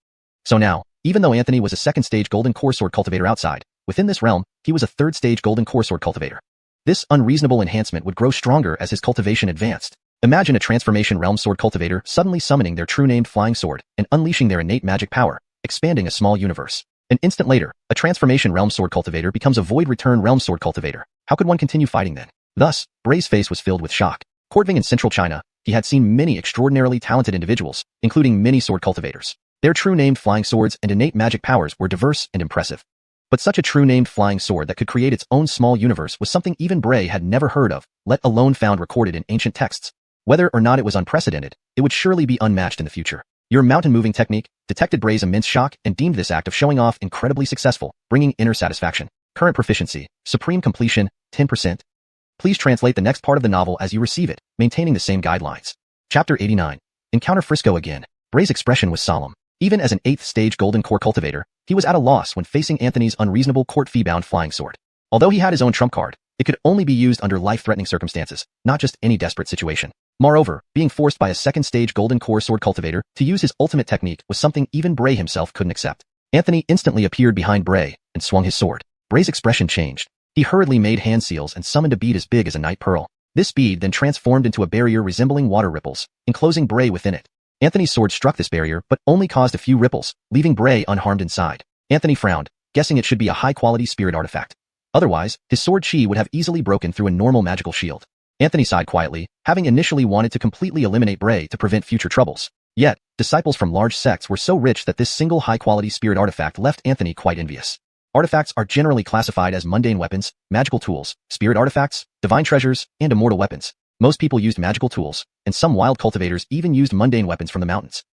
So now, even though Anthony was a 2nd stage golden core sword cultivator outside, within this realm, he was a 3rd stage golden core sword cultivator. This unreasonable enhancement would grow stronger as his cultivation advanced. Imagine a transformation realm sword cultivator suddenly summoning their true named flying sword and unleashing their innate magic power, expanding a small universe. An instant later, a transformation realm sword cultivator becomes a void return realm sword cultivator. How could one continue fighting then? Thus, Bray's face was filled with shock. Courting in central China, he had seen many extraordinarily talented individuals, including many sword cultivators. Their true named flying swords and innate magic powers were diverse and impressive. But such a true named flying sword that could create its own small universe was something even Bray had never heard of, let alone found recorded in ancient texts. Whether or not it was unprecedented, it would surely be unmatched in the future. Your mountain-moving technique detected Bray's immense shock and deemed this act of showing off incredibly successful, bringing inner satisfaction. Current proficiency, supreme completion, 10%. Please translate the next part of the novel as you receive it, maintaining the same guidelines. Chapter 89. Encounter Frisco again. Bray's expression was solemn. Even as an 8th stage golden core cultivator, he was at a loss when facing Anthony's unreasonable court fee-bound flying sword. Although he had his own trump card, it could only be used under life-threatening circumstances, not just any desperate situation. Moreover, being forced by a 2nd stage golden core sword cultivator to use his ultimate technique was something even Bray himself couldn't accept. Anthony instantly appeared behind Bray and swung his sword. Bray's expression changed. He hurriedly made hand seals and summoned a bead as big as a night pearl. This bead then transformed into a barrier resembling water ripples, enclosing Bray within it. Anthony's sword struck this barrier but only caused a few ripples, leaving Bray unharmed inside. Anthony frowned, guessing it should be a high-quality spirit artifact. Otherwise, his sword chi would have easily broken through a normal magical shield. Anthony sighed quietly, having initially wanted to completely eliminate Bray to prevent future troubles. Yet, disciples from large sects were so rich that this single high-quality spirit artifact left Anthony quite envious. Artifacts are generally classified as mundane weapons, magical tools, spirit artifacts, divine treasures, and immortal weapons. Most people used magical tools, and some wild cultivators even used mundane weapons from the mountains.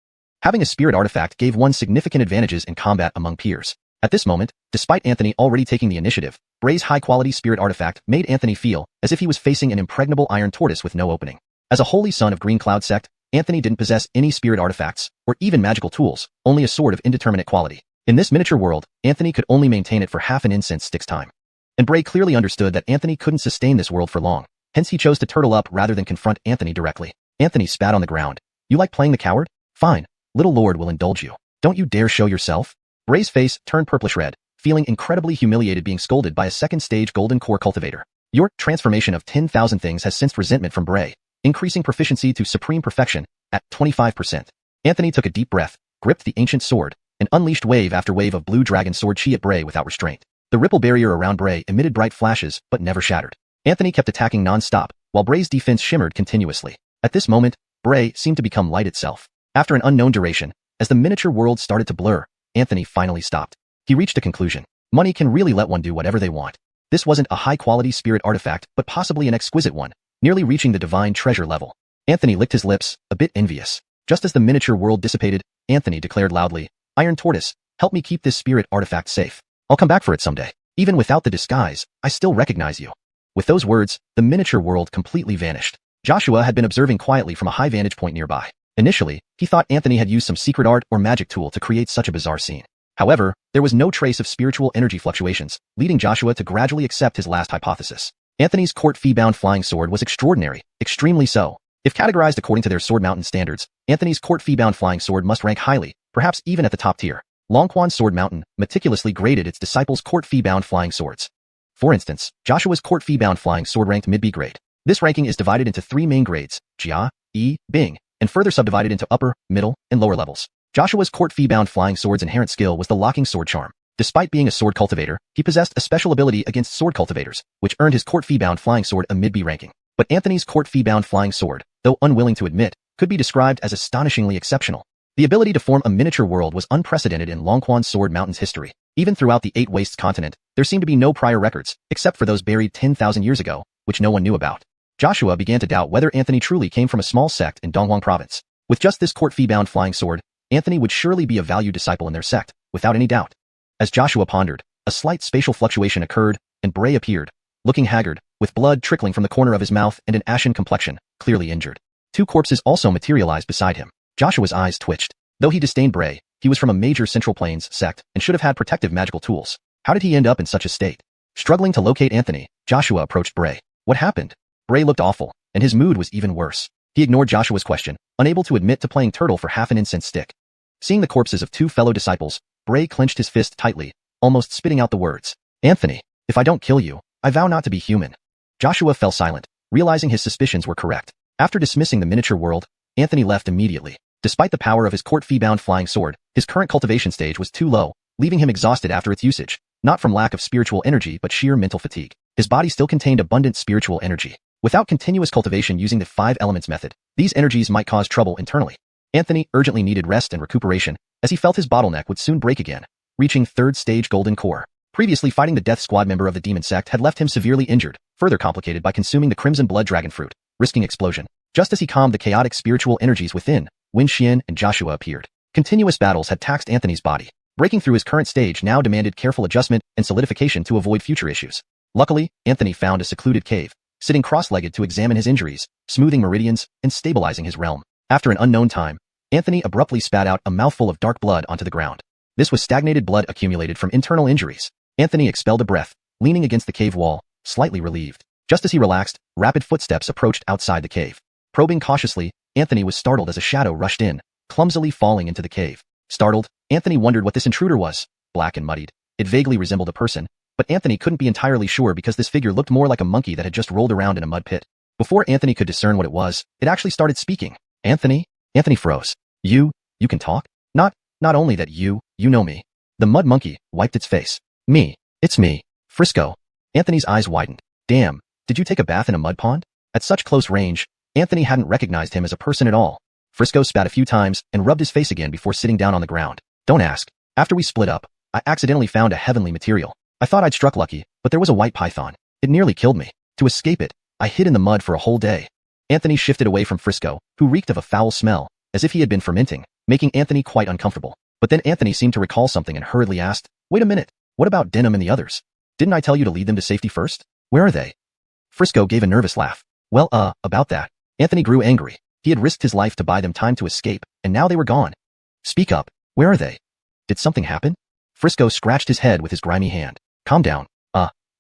Having a spirit artifact gave one significant advantages in combat among peers. At this moment, despite Anthony already taking the initiative, Bray's high-quality spirit artifact made Anthony feel as if he was facing an impregnable iron tortoise with no opening. As a holy son of Green Cloud sect, Anthony didn't possess any spirit artifacts, or even magical tools, only a sword of indeterminate quality. In this miniature world, Anthony could only maintain it for half an incense stick's time. And Bray clearly understood that Anthony couldn't sustain this world for long. Hence he chose to turtle up rather than confront Anthony directly. Anthony spat on the ground. You like playing the coward? Fine. Little Lord will indulge you. Don't you dare show yourself. Bray's face turned purplish red, feeling incredibly humiliated being scolded by a second-stage golden core cultivator. Your transformation of 10,000 things has sensed resentment from Bray, increasing proficiency to supreme perfection at 25%. Anthony took a deep breath, gripped the ancient sword, and unleashed wave after wave of blue dragon sword chi at Bray without restraint. The ripple barrier around Bray emitted bright flashes but never shattered. Anthony kept attacking non-stop, while Bray's defense shimmered continuously. At this moment, Bray seemed to become light itself. After an unknown duration, as the miniature world started to blur, Anthony finally stopped. He reached a conclusion. Money can really let one do whatever they want. This wasn't a high-quality spirit artifact, but possibly an exquisite one, nearly reaching the divine treasure level. Anthony licked his lips, a bit envious. Just as the miniature world dissipated, Anthony declared loudly, Iron Tortoise, help me keep this spirit artifact safe. I'll come back for it someday. Even without the disguise, I still recognize you. With those words, the miniature world completely vanished. Joshua had been observing quietly from a high vantage point nearby. Initially, he thought Anthony had used some secret art or magic tool to create such a bizarre scene. However, there was no trace of spiritual energy fluctuations, leading Joshua to gradually accept his last hypothesis. Anthony's court fee-bound flying sword was extraordinary, extremely so. If categorized according to their Sword Mountain standards, Anthony's court fee-bound flying sword must rank highly, perhaps even at the top tier. Longquan's Sword Mountain meticulously graded its disciples' court fee-bound flying swords. For instance, Joshua's court fee-bound flying sword ranked mid-B grade. This ranking is divided into 3 main grades, Jia, Yi, Bing, and further subdivided into upper, middle, and lower levels. Joshua's court fee-bound flying sword's inherent skill was the locking sword charm. Despite being a sword cultivator, he possessed a special ability against sword cultivators, which earned his court fee-bound flying sword a mid-B ranking. But Anthony's court fee-bound flying sword, though unwilling to admit, could be described as astonishingly exceptional. The ability to form a miniature world was unprecedented in Longquan's Sword Mountain's history. Even throughout the Eight Wastes continent, there seemed to be no prior records, except for those buried 10,000 years ago, which no one knew about. Joshua began to doubt whether Anthony truly came from a small sect in Donghuang province. With just this court fee-bound flying sword, Anthony would surely be a valued disciple in their sect, without any doubt. As Joshua pondered, a slight spatial fluctuation occurred, and Bray appeared, looking haggard, with blood trickling from the corner of his mouth and an ashen complexion, clearly injured. 2 corpses also materialized beside him. Joshua's eyes twitched. Though he disdained Bray, he was from a major Central Plains sect and should have had protective magical tools. How did he end up in such a state? Struggling to locate Anthony, Joshua approached Bray. What happened? Bray looked awful, and his mood was even worse. He ignored Joshua's question, unable to admit to playing turtle for half an incense stick. Seeing the corpses of 2 fellow disciples, Bray clenched his fist tightly, almost spitting out the words, Anthony, if I don't kill you, I vow not to be human. Joshua fell silent, realizing his suspicions were correct. After dismissing the miniature world, Anthony left immediately. Despite the power of his court fee-bound flying sword, his current cultivation stage was too low, leaving him exhausted after its usage, not from lack of spiritual energy but sheer mental fatigue. His body still contained abundant spiritual energy. Without continuous cultivation using the 5 elements method, these energies might cause trouble internally. Anthony urgently needed rest and recuperation, as he felt his bottleneck would soon break again, reaching 3rd stage golden core. Previously fighting the death squad member of the demon sect had left him severely injured, further complicated by consuming the crimson blood dragon fruit, risking explosion. Just as he calmed the chaotic spiritual energies within, Wen Xian and Joshua appeared. Continuous battles had taxed Anthony's body. Breaking through his current stage now demanded careful adjustment and solidification to avoid future issues. Luckily, Anthony found a secluded cave, sitting cross-legged to examine his injuries, smoothing meridians, and stabilizing his realm. After an unknown time, Anthony abruptly spat out a mouthful of dark blood onto the ground. This was stagnated blood accumulated from internal injuries. Anthony expelled a breath, leaning against the cave wall, slightly relieved. Just as he relaxed, rapid footsteps approached outside the cave. Probing cautiously, Anthony was startled as a shadow rushed in, clumsily falling into the cave. Startled, Anthony wondered what this intruder was, black and muddied. It vaguely resembled a person, but Anthony couldn't be entirely sure because this figure looked more like a monkey that had just rolled around in a mud pit. Before Anthony could discern what it was, it actually started speaking. Anthony? Anthony froze. You can talk? Not only that you know me. The mud monkey wiped its face. Me. It's me. Frisco. Anthony's eyes widened. Damn, did you take a bath in a mud pond? At such close range, Anthony hadn't recognized him as a person at all. Frisco spat a few times and rubbed his face again before sitting down on the ground. Don't ask. After we split up, I accidentally found a heavenly material. I thought I'd struck lucky, but there was a white python. It nearly killed me. To escape it, I hid in the mud for a whole day. Anthony shifted away from Frisco, who reeked of a foul smell, as if he had been fermenting, making Anthony quite uncomfortable. But then Anthony seemed to recall something and hurriedly asked, wait a minute, what about Denim and the others? Didn't I tell you to lead them to safety first? Where are they? Frisco gave a nervous laugh. Well, about that. Anthony grew angry. He had risked his life to buy them time to escape, and now they were gone. Speak up. Where are they? Did something happen? Frisco scratched his head with his grimy hand. Calm down.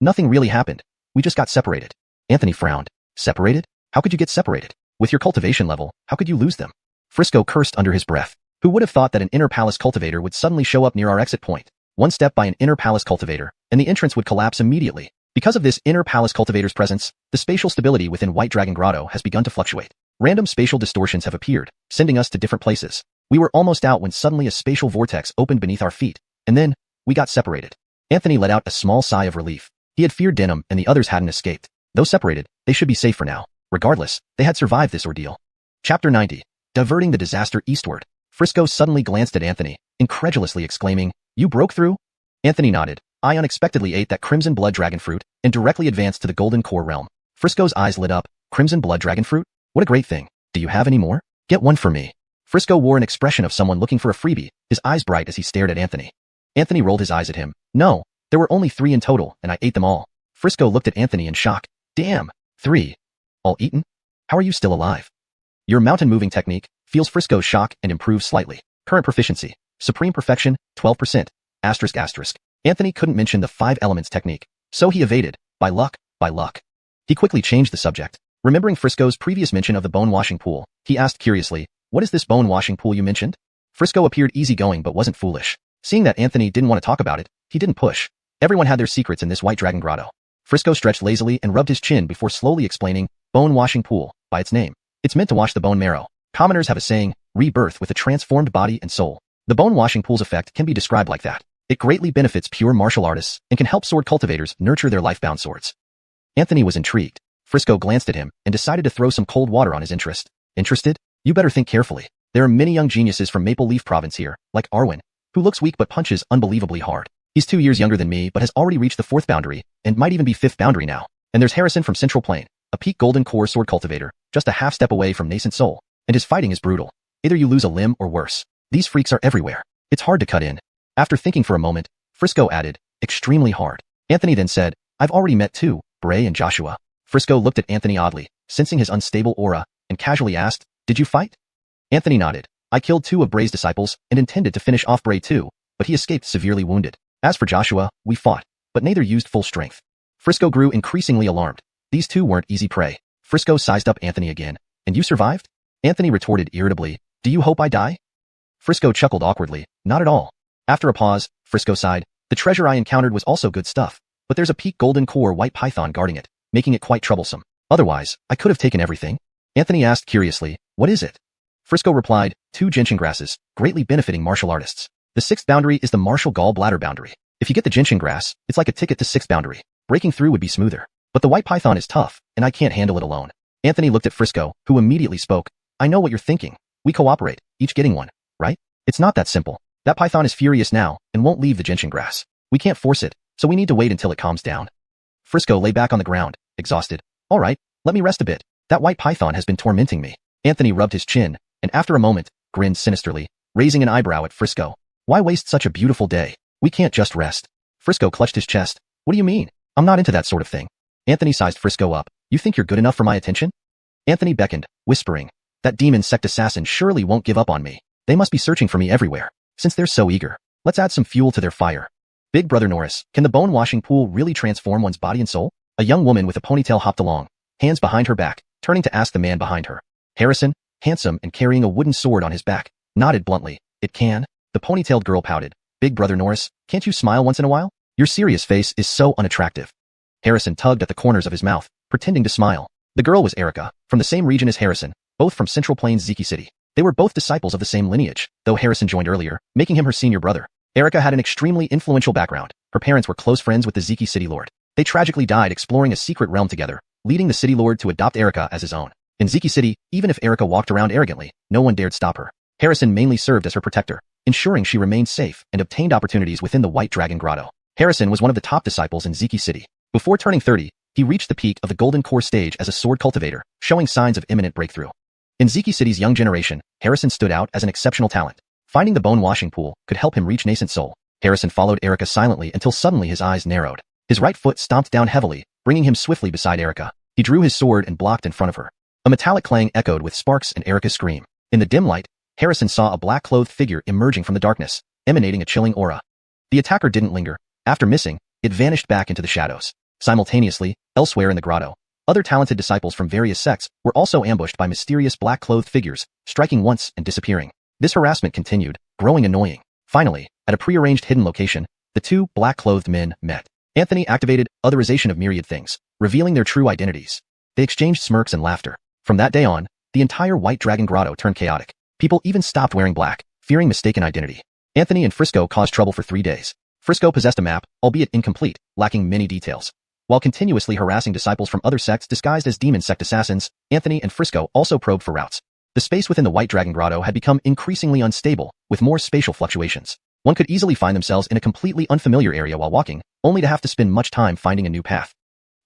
Nothing really happened. We just got separated. Anthony frowned. Separated? How could you get separated? With your cultivation level, how could you lose them? Frisco cursed under his breath. Who would have thought that an inner palace cultivator would suddenly show up near our exit point? One step by an inner palace cultivator, and the entrance would collapse immediately. Because of this inner palace cultivator's presence, the spatial stability within White Dragon Grotto has begun to fluctuate. Random spatial distortions have appeared, sending us to different places. We were almost out when suddenly a spatial vortex opened beneath our feet, and then, we got separated. Anthony let out a small sigh of relief. He had feared Denim and the others hadn't escaped. Though separated, they should be safe for now. Regardless, they had survived this ordeal. Chapter 90. Diverting the disaster eastward. Frisco suddenly glanced at Anthony, incredulously exclaiming, "You broke through?" Anthony nodded. I unexpectedly ate that crimson blood dragon fruit and directly advanced to the golden core realm. Frisco's eyes lit up. Crimson blood dragon fruit? What a great thing. Do you have any more? Get one for me. Frisco wore an expression of someone looking for a freebie, his eyes bright as he stared at Anthony. Anthony rolled his eyes at him. No, there were only 3 in total, and I ate them all. Frisco looked at Anthony in shock. Damn, 3. All eaten? How are you still alive? Your mountain moving technique feels Frisco's shock and improves slightly. Current proficiency. Supreme perfection, 12%. Asterisk asterisk. Anthony couldn't mention the 5 elements technique, so he evaded. By luck, by luck. He quickly changed the subject. Remembering Frisco's previous mention of the bone washing pool, he asked curiously, "What is this bone washing pool you mentioned?" Frisco appeared easygoing but wasn't foolish. Seeing that Anthony didn't want to talk about it, he didn't push. Everyone had their secrets in this White Dragon Grotto. Frisco stretched lazily and rubbed his chin before slowly explaining, bone washing pool, by its name. It's meant to wash the bone marrow. Commoners have a saying, rebirth with a transformed body and soul. The bone washing pool's effect can be described like that. It greatly benefits pure martial artists and can help sword cultivators nurture their life-bound swords. Anthony was intrigued. Frisco glanced at him and decided to throw some cold water on his interest. Interested? You better think carefully. There are many young geniuses from Maple Leaf Province here, like Arwen, who looks weak but punches unbelievably hard. He's 2 years younger than me but has already reached the 4th boundary, and might even be 5th boundary now. And there's Harrison from Central Plain, a peak golden core sword cultivator, just a half step away from nascent soul. And his fighting is brutal. Either you lose a limb or worse. These freaks are everywhere. It's hard to cut in. After thinking for a moment, Frisco added, extremely hard. Anthony then said, I've already met 2, Bray and Joshua. Frisco looked at Anthony oddly, sensing his unstable aura, and casually asked, did you fight? Anthony nodded. I killed 2 of Bray's disciples and intended to finish off Bray too, but he escaped severely wounded. As for Joshua, we fought, but neither used full strength. Frisco grew increasingly alarmed. These 2 weren't easy prey. Frisco sized up Anthony again. And you survived? Anthony retorted irritably, do you hope I die? Frisco chuckled awkwardly, not at all. After a pause, Frisco sighed, the treasure I encountered was also good stuff, but there's a peak golden core white python guarding it, making it quite troublesome. Otherwise, I could have taken everything. Anthony asked curiously, what is it? Frisco replied, 2 gentian grasses, greatly benefiting martial artists. The 6th boundary is the martial gallbladder boundary. If you get the gentian grass, it's like a ticket to 6th boundary. Breaking through would be smoother. But the white python is tough, and I can't handle it alone. Anthony looked at Frisco, who immediately spoke, I know what you're thinking. We cooperate, each getting one, right? It's not that simple. That python is furious now, and won't leave the gentian grass. We can't force it, so we need to wait until it calms down. Frisco lay back on the ground, exhausted. All right, let me rest a bit. That white python has been tormenting me. Anthony rubbed his chin, and after a moment, grinned sinisterly, raising an eyebrow at Frisco. Why waste such a beautiful day? We can't just rest. Frisco clutched his chest. What do you mean? I'm not into that sort of thing. Anthony sized Frisco up. You think you're good enough for my attention? Anthony beckoned, whispering, that demon sect assassin surely won't give up on me. They must be searching for me everywhere. Since they're so eager, let's add some fuel to their fire. Big Brother Norris, can the bone washing pool really transform one's body and soul? A young woman with a ponytail hopped along, hands behind her back, turning to ask the man behind her. Harrison, handsome and carrying a wooden sword on his back, nodded bluntly. It can. The ponytailed girl pouted. Big Brother Norris, can't you smile once in a while? Your serious face is so unattractive. Harrison tugged at the corners of his mouth, pretending to smile. The girl was Erica, from the same region as Harrison, both from Central Plains Ziki City. They were both disciples of the same lineage, though Harrison joined earlier, making him her senior brother. Erica had an extremely influential background. Her parents were close friends with the Ziki City Lord. They tragically died exploring a secret realm together, leading the City Lord to adopt Erica as his own. In Ziki City, even if Erica walked around arrogantly, no one dared stop her. Harrison mainly served as her protector, ensuring she remained safe and obtained opportunities within the White Dragon Grotto. Harrison was one of the top disciples in Ziki City. Before turning 30, he reached the peak of the Golden Core stage as a sword cultivator, showing signs of imminent breakthrough. In Ziki City's young generation, Harrison stood out as an exceptional talent. Finding the bone washing pool could help him reach nascent soul. Harrison followed Erica silently until suddenly his eyes narrowed. His right foot stomped down heavily, bringing him swiftly beside Erica. He drew his sword and blocked in front of her. A metallic clang echoed with sparks and Erica's scream. In the dim light, Harrison saw a black-clothed figure emerging from the darkness, emanating a chilling aura. The attacker didn't linger. After missing, it vanished back into the shadows. Simultaneously, elsewhere in the grotto, Other talented disciples from various sects were also ambushed by mysterious black-clothed figures, striking once and disappearing. This harassment continued, growing annoying. Finally, at a prearranged hidden location, the two black-clothed men met. Anthony activated otherization of myriad things, revealing their true identities. They exchanged smirks and laughter. From that day on, the entire White Dragon Grotto turned chaotic. People even stopped wearing black, fearing mistaken identity. Anthony and Frisco caused trouble for 3 days. Frisco possessed a map, albeit incomplete, lacking many details. While continuously harassing disciples from other sects disguised as demon sect assassins, Anthony and Frisco also probed for routes. The space within the White Dragon Grotto had become increasingly unstable, with more spatial fluctuations. One could easily find themselves in a completely unfamiliar area while walking, only to have to spend much time finding a new path.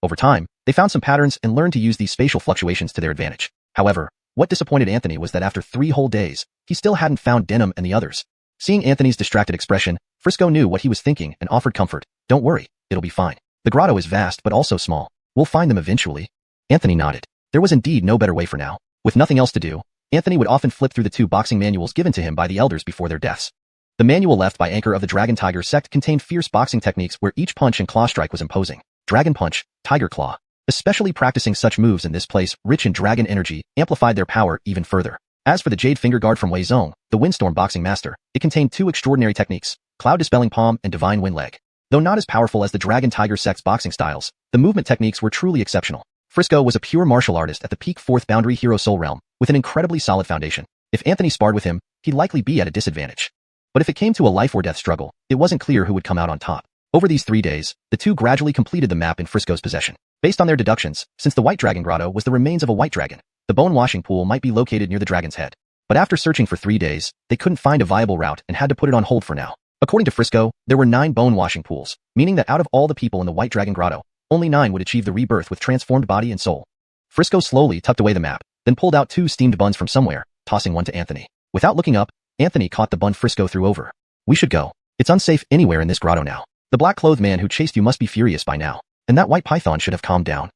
Over time, they found some patterns and learned to use these spatial fluctuations to their advantage. However, what disappointed Anthony was that after 3 whole days, he still hadn't found Denim and the others. Seeing Anthony's distracted expression, Frisco knew what he was thinking and offered comfort. Don't worry, it'll be fine. The grotto is vast but also small. We'll find them eventually. Anthony nodded. There was indeed no better way for now. With nothing else to do, Anthony would often flip through the 2 boxing manuals given to him by the elders before their deaths. The manual left by Anchor of the Dragon Tiger sect contained fierce boxing techniques where each punch and claw strike was imposing. Dragon Punch, Tiger Claw. Especially practicing such moves in this place, rich in dragon energy, amplified their power even further. As for the Jade Finger Guard from Wei Zong, the Windstorm boxing master, it contained 2 extraordinary techniques, Cloud Dispelling Palm and Divine Wind Leg. Though not as powerful as the Dragon Tiger sect's boxing styles, the movement techniques were truly exceptional. Frisco was a pure martial artist at the peak 4th boundary hero soul realm, with an incredibly solid foundation. If Anthony sparred with him, he'd likely be at a disadvantage. But if it came to a life or death struggle, it wasn't clear who would come out on top. Over these 3 days, the two gradually completed the map in Frisco's possession. Based on their deductions, since the White Dragon Grotto was the remains of a white dragon, the bone washing pool might be located near the dragon's head. But after searching for 3 days, they couldn't find a viable route and had to put it on hold for now. According to Frisco, there were 9 bone washing pools, meaning that out of all the people in the White Dragon Grotto, only 9 would achieve the rebirth with transformed body and soul. Frisco slowly tucked away the map, then pulled out 2 steamed buns from somewhere, tossing one to Anthony. Without looking up, Anthony caught the bun Frisco threw over. We should go. It's unsafe anywhere in this grotto now. The black-clothed man who chased you must be furious by now, and that white python should have calmed down.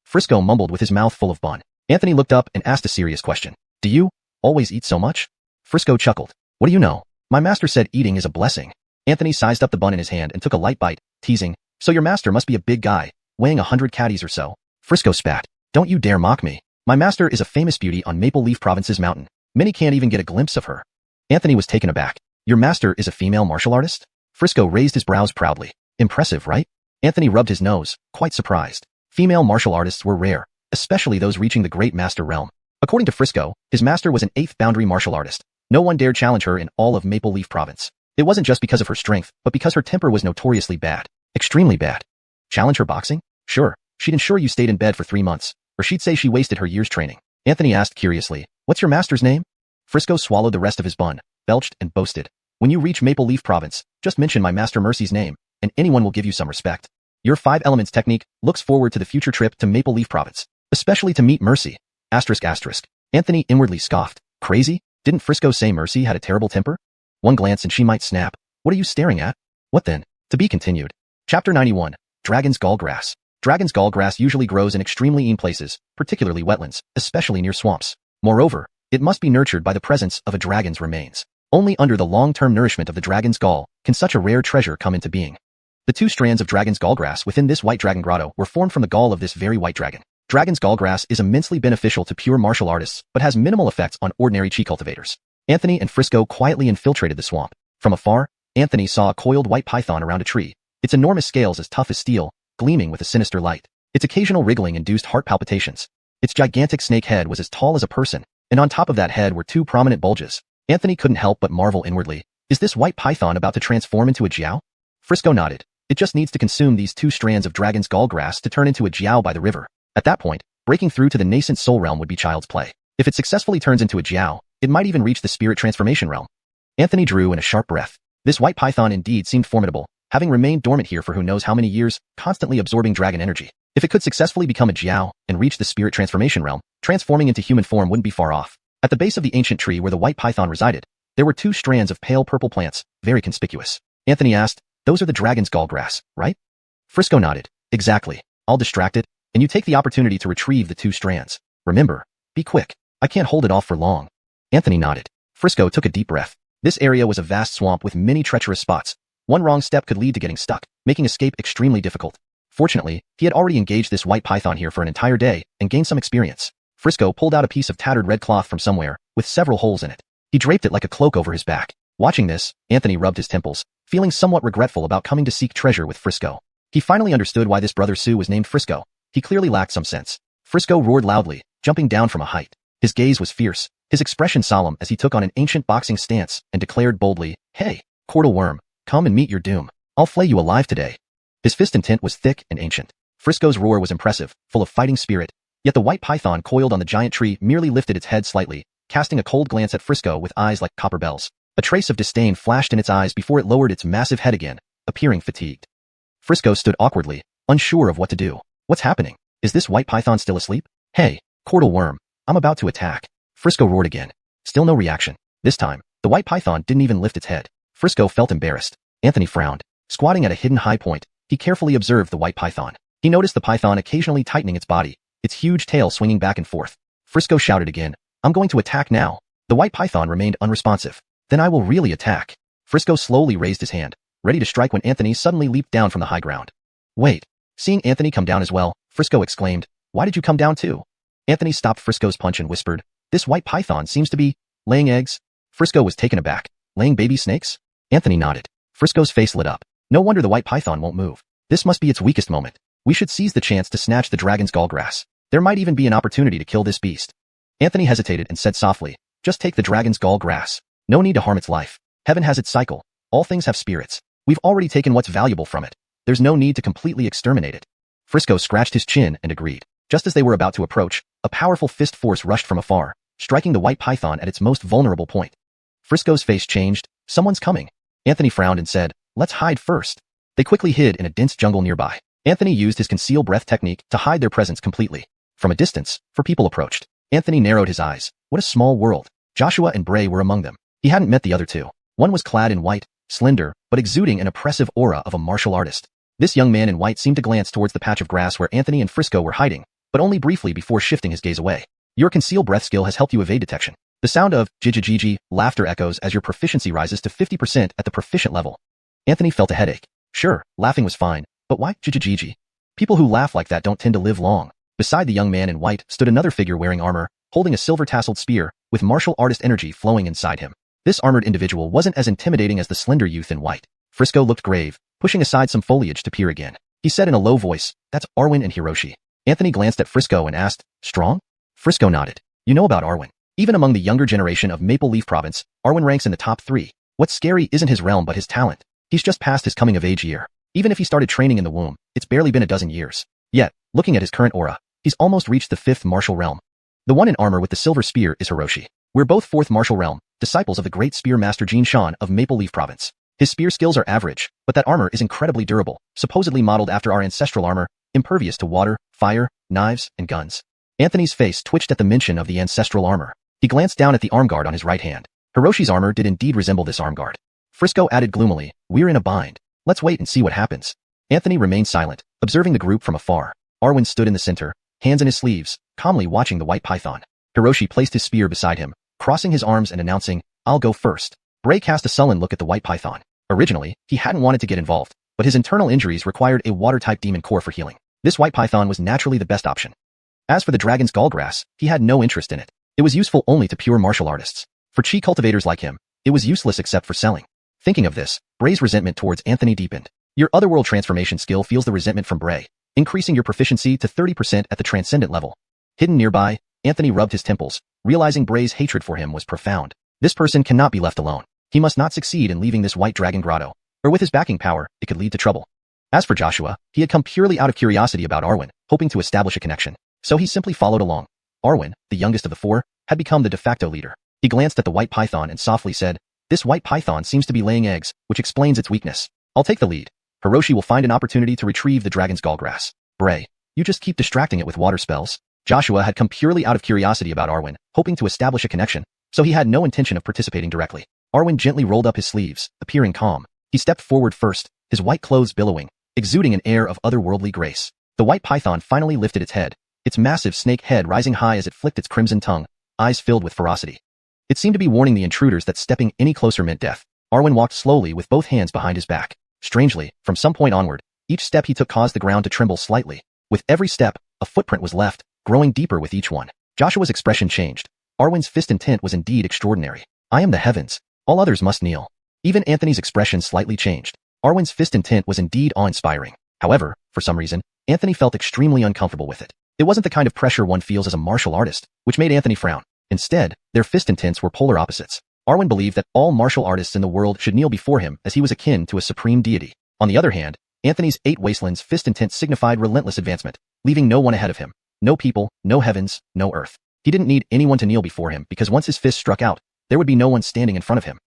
Frisco mumbled with his mouth full of bun. Anthony looked up and asked a serious question. Do you always eat so much? Frisco chuckled. What do you know? My master said eating is a blessing. Anthony sized up the bun in his hand and took a light bite, teasing. So your master must be a big guy, weighing 100 caddies or so. Frisco spat. Don't you dare mock me. My master is a famous beauty on Maple Leaf Province's mountain. Many can't even get a glimpse of her. Anthony was taken aback. Your master is a female martial artist? Frisco raised his brows proudly. Impressive, right? Anthony rubbed his nose, quite surprised. Female martial artists were rare, especially those reaching the Great Master realm. According to Frisco, his master was an 8th boundary martial artist. No one dared challenge her in all of Maple Leaf Province. It wasn't just because of her strength, but because her temper was notoriously bad. Extremely bad. Challenge her boxing? Sure. She'd ensure you stayed in bed for 3 months, or she'd say she wasted her year's training. Anthony asked curiously, what's your master's name? Frisco swallowed the rest of his bun, belched and boasted. When you reach Maple Leaf Province, just mention my master Mercy's name, and anyone will give you some respect. Your 5 elements technique looks forward to the future trip to Maple Leaf Province, especially to meet Mercy. Asterisk asterisk. Anthony inwardly scoffed. Crazy? Didn't Frisco say Mercy had a terrible temper? One glance and she might snap. What are you staring at? What then? To be continued. Chapter 91. Dragon's Gallgrass. Dragon's gallgrass usually grows in extremely lean places, particularly wetlands, especially near swamps. Moreover, it must be nurtured by the presence of a dragon's remains. Only under the long-term nourishment of the dragon's gall can such a rare treasure come into being. The 2 strands of dragon's gallgrass within this White Dragon Grotto were formed from the gall of this very white dragon. Dragon's gallgrass is immensely beneficial to pure martial artists, but has minimal effects on ordinary chi cultivators. Anthony and Frisco quietly infiltrated the swamp. From afar, Anthony saw a coiled white python around a tree, its enormous scales as tough as steel, gleaming with a sinister light. Its occasional wriggling induced heart palpitations. Its gigantic snake head was as tall as a person, and on top of that head were 2 prominent bulges. Anthony couldn't help but marvel inwardly. Is this white python about to transform into a jiao? Frisco nodded. It just needs to consume these 2 strands of dragon's gallgrass to turn into a jiao by the river. At that point, breaking through to the nascent soul realm would be child's play. If it successfully turns into a jiao, it might even reach the spirit transformation realm. Anthony drew in a sharp breath. This white python indeed seemed formidable, having remained dormant here for who knows how many years, constantly absorbing dragon energy. If it could successfully become a jiao and reach the spirit transformation realm, transforming into human form wouldn't be far off. At the base of the ancient tree where the white python resided, there were 2 strands of pale purple plants, very conspicuous. Anthony asked, those are the dragon's gallgrass, right? Frisco nodded. Exactly. I'll distract it, and you take the opportunity to retrieve the 2 strands. Remember, be quick. I can't hold it off for long. Anthony nodded. Frisco took a deep breath. This area was a vast swamp with many treacherous spots. One wrong step could lead to getting stuck, making escape extremely difficult. Fortunately, he had already engaged this white python here for an entire day and gained some experience. Frisco pulled out a piece of tattered red cloth from somewhere, with several holes in it. He draped it like a cloak over his back. Watching this, Anthony rubbed his temples, feeling somewhat regretful about coming to seek treasure with Frisco. He finally understood why this brother Sue was named Frisco. He clearly lacked some sense. Frisco roared loudly, jumping down from a height. His gaze was fierce, his expression solemn as he took on an ancient boxing stance and declared boldly, "Hey, Cortal Worm, come and meet your doom. I'll flay you alive today." His fist intent was thick and ancient. Frisco's roar was impressive, full of fighting spirit, yet the white python coiled on the giant tree merely lifted its head slightly, casting a cold glance at Frisco with eyes like copper bells. A trace of disdain flashed in its eyes before it lowered its massive head again, appearing fatigued. Frisco stood awkwardly, unsure of what to do. What's happening? Is this white python still asleep? Hey, Cortal Worm, I'm about to attack. Frisco roared again. Still no reaction. This time, the white python didn't even lift its head. Frisco felt embarrassed. Anthony frowned. Squatting at a hidden high point, he carefully observed the white python. He noticed the python occasionally tightening its body, its huge tail swinging back and forth. Frisco shouted again, "I'm going to attack now." The white python remained unresponsive. "Then I will really attack." Frisco slowly raised his hand, ready to strike when Anthony suddenly leaped down from the high ground. "Wait." Seeing Anthony come down as well, Frisco exclaimed, "Why did you come down too?" Anthony stopped Frisco's punch and whispered, "This white python seems to be laying eggs." Frisco was taken aback. "Laying baby snakes?" Anthony nodded. Frisco's face lit up. No wonder the white python won't move. This must be its weakest moment. We should seize the chance to snatch the dragon's gallgrass. There might even be an opportunity to kill this beast. Anthony hesitated and said softly, "Just take the dragon's gallgrass. No need to harm its life. Heaven has its cycle. All things have spirits. We've already taken what's valuable from it. There's no need to completely exterminate it." Frisco scratched his chin and agreed. Just as they were about to approach, a powerful fist force rushed from afar, striking the white python at its most vulnerable point. Frisco's face changed. "Someone's coming." Anthony frowned and said, "Let's hide first." They quickly hid in a dense jungle nearby. Anthony used his conceal breath technique to hide their presence completely. From a distance, four people approached. Anthony narrowed his eyes. What a small world. Joshua and Bray were among them. He hadn't met the other two. One was clad in white, slender, but exuding an oppressive aura of a martial artist. This young man in white seemed to glance towards the patch of grass where Anthony and Frisco were hiding, but only briefly before shifting his gaze away. "Your conceal breath skill has helped you evade detection." The sound of jijijiji laughter echoes as your proficiency rises to 50% at the proficient level. Anthony felt a headache. Sure, laughing was fine, but why jijijiji? People who laugh like that don't tend to live long. Beside the young man in white stood another figure wearing armor, holding a silver-tasseled spear, with martial artist energy flowing inside him. This armored individual wasn't as intimidating as the slender youth in white. Frisco looked grave, pushing aside some foliage to peer again. He said in a low voice, "That's Arwen and Hiroshi." Anthony glanced at Frisco and asked, "Strong?" Frisco nodded. "You know about Arwen. Even among the younger generation of Maple Leaf Province, Arwen ranks in the top 3. What's scary isn't his realm but his talent. He's just past his coming-of-age year. Even if he started training in the womb, it's barely been a dozen years. Yet, looking at his current aura, he's almost reached the 5th martial realm. The one in armor with the silver spear is Hiroshi. We're both 4th martial realm, disciples of the great spear master Jin Shan of Maple Leaf Province. His spear skills are average, but that armor is incredibly durable, supposedly modeled after our ancestral armor, impervious to water, fire, knives, and guns." Anthony's face twitched at the mention of the ancestral armor. He glanced down at the arm guard on his right hand. Hiroshi's armor did indeed resemble this arm guard. Frisco added gloomily, "We're in a bind. Let's wait and see what happens." Anthony remained silent, observing the group from afar. Arwen stood in the center, hands in his sleeves, calmly watching the white python. Hiroshi placed his spear beside him, crossing his arms and announcing, "I'll go first." Bray cast a sullen look at the white python. Originally, he hadn't wanted to get involved, but his internal injuries required a water-type demon core for healing. This white python was naturally the best option. As for the dragon's gallgrass, he had no interest in it. It was useful only to pure martial artists. For chi cultivators like him, it was useless except for selling. Thinking of this, Bray's resentment towards Anthony deepened. Your otherworld transformation skill feels the resentment from Bray, increasing your proficiency to 30% at the transcendent level. Hidden nearby, Anthony rubbed his temples, realizing Bray's hatred for him was profound. This person cannot be left alone. He must not succeed in leaving this white dragon grotto, or with his backing power, it could lead to trouble. As for Joshua, he had come purely out of curiosity about Arwen, hoping to establish a connection. So he simply followed along. Arwen, the youngest of the 4, had become the de facto leader. He glanced at the white python and softly said, "This white python seems to be laying eggs, which explains its weakness. I'll take the lead. Hiroshi will find an opportunity to retrieve the dragon's gallgrass. Bray, you just keep distracting it with water spells." Joshua had come purely out of curiosity about Arwen, hoping to establish a connection, so he had no intention of participating directly. Arwen gently rolled up his sleeves, appearing calm. He stepped forward first, his white clothes billowing, exuding an air of otherworldly grace. The white python finally lifted its head, its massive snake head rising high as it flicked its crimson tongue, eyes filled with ferocity. It seemed to be warning the intruders that stepping any closer meant death. Arwen walked slowly with both hands behind his back. Strangely, from some point onward, Each step he took caused the ground to tremble slightly. With every step, a footprint was left, growing deeper with each one. Joshua's expression changed. Arwen's fist intent was indeed extraordinary. I am the heavens. All others must kneel. Even Anthony's expression slightly changed. Arwen's fist intent was indeed awe-inspiring. However, for some reason, Anthony felt extremely uncomfortable with it. It wasn't the kind of pressure one feels as a martial artist, which made Anthony frown. Instead, their fist intents were polar opposites. Arwen believed that all martial artists in the world should kneel before him as he was akin to a supreme deity. On the other hand, Anthony's 8 wastelands fist intent signified relentless advancement, leaving no one ahead of him. No people, no heavens, no earth. He didn't need anyone to kneel before him because once his fist struck out, there would be no one standing in front of him.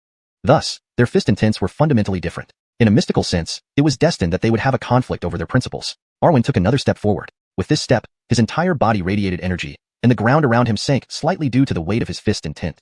Thus, their fist intents were fundamentally different. In a mystical sense, it was destined that they would have a conflict over their principles. Arwen took another step forward. With this step, his entire body radiated energy, and the ground around him sank slightly due to the weight of his fist intent.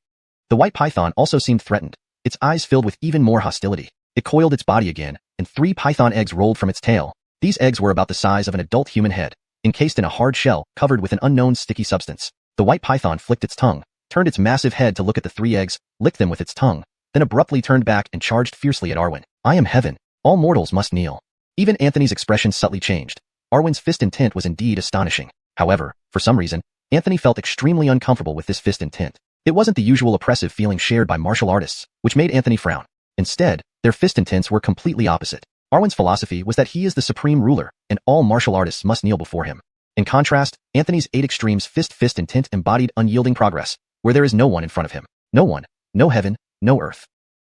The white python also seemed threatened, its eyes filled with even more hostility. It coiled its body again, and 3 python eggs rolled from its tail. These eggs were about the size of an adult human head, encased in a hard shell covered with an unknown sticky substance. The white python flicked its tongue, turned its massive head to look at the 3 eggs, licked them with its tongue, then abruptly turned back and charged fiercely at Arwen. I am heaven. All mortals must kneel. Even Anthony's expression subtly changed. Arwen's fist intent was indeed astonishing. However, for some reason, Anthony felt extremely uncomfortable with this fist intent. It wasn't the usual oppressive feeling shared by martial artists, which made Anthony frown. Instead, their fist intents were completely opposite. Arwen's philosophy was that he is the supreme ruler, and all martial artists must kneel before him. In contrast, Anthony's 8 extremes fist intent embodied unyielding progress, where there is no one in front of him. No one, no heaven, no earth.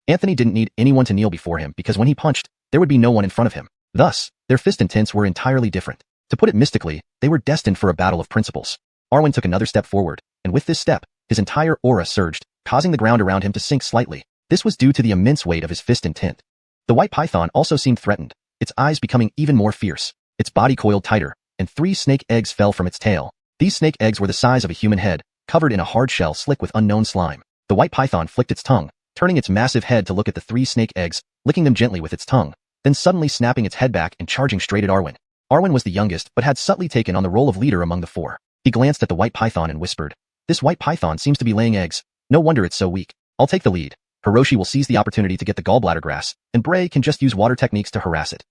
Anthony didn't need anyone to kneel before him because when he punched, there would be no one in front of him. Thus, their fist intents were entirely different. To put it mystically, they were destined for a battle of principles. Arwen took another step forward, and with this step, his entire aura surged, causing the ground around him to sink slightly. This was due to the immense weight of his fist intent. The white python also seemed threatened, its eyes becoming even more fierce. Its body coiled tighter, and 3 snake eggs fell from its tail. These snake eggs were the size of a human head, covered in a hard shell slick with unknown slime. The white python flicked its tongue, turning its massive head to look at the 3 snake eggs, licking them gently with its tongue, then suddenly snapping its head back and charging straight at Arwen. Arwen was the youngest but had subtly taken on the role of leader among the 4. He glanced at the white python and whispered, "This white python seems to be laying eggs. No wonder it's so weak. I'll take the lead. Hiroshi will seize the opportunity to get the gallbladder grass, and Bray can just use water techniques to harass it."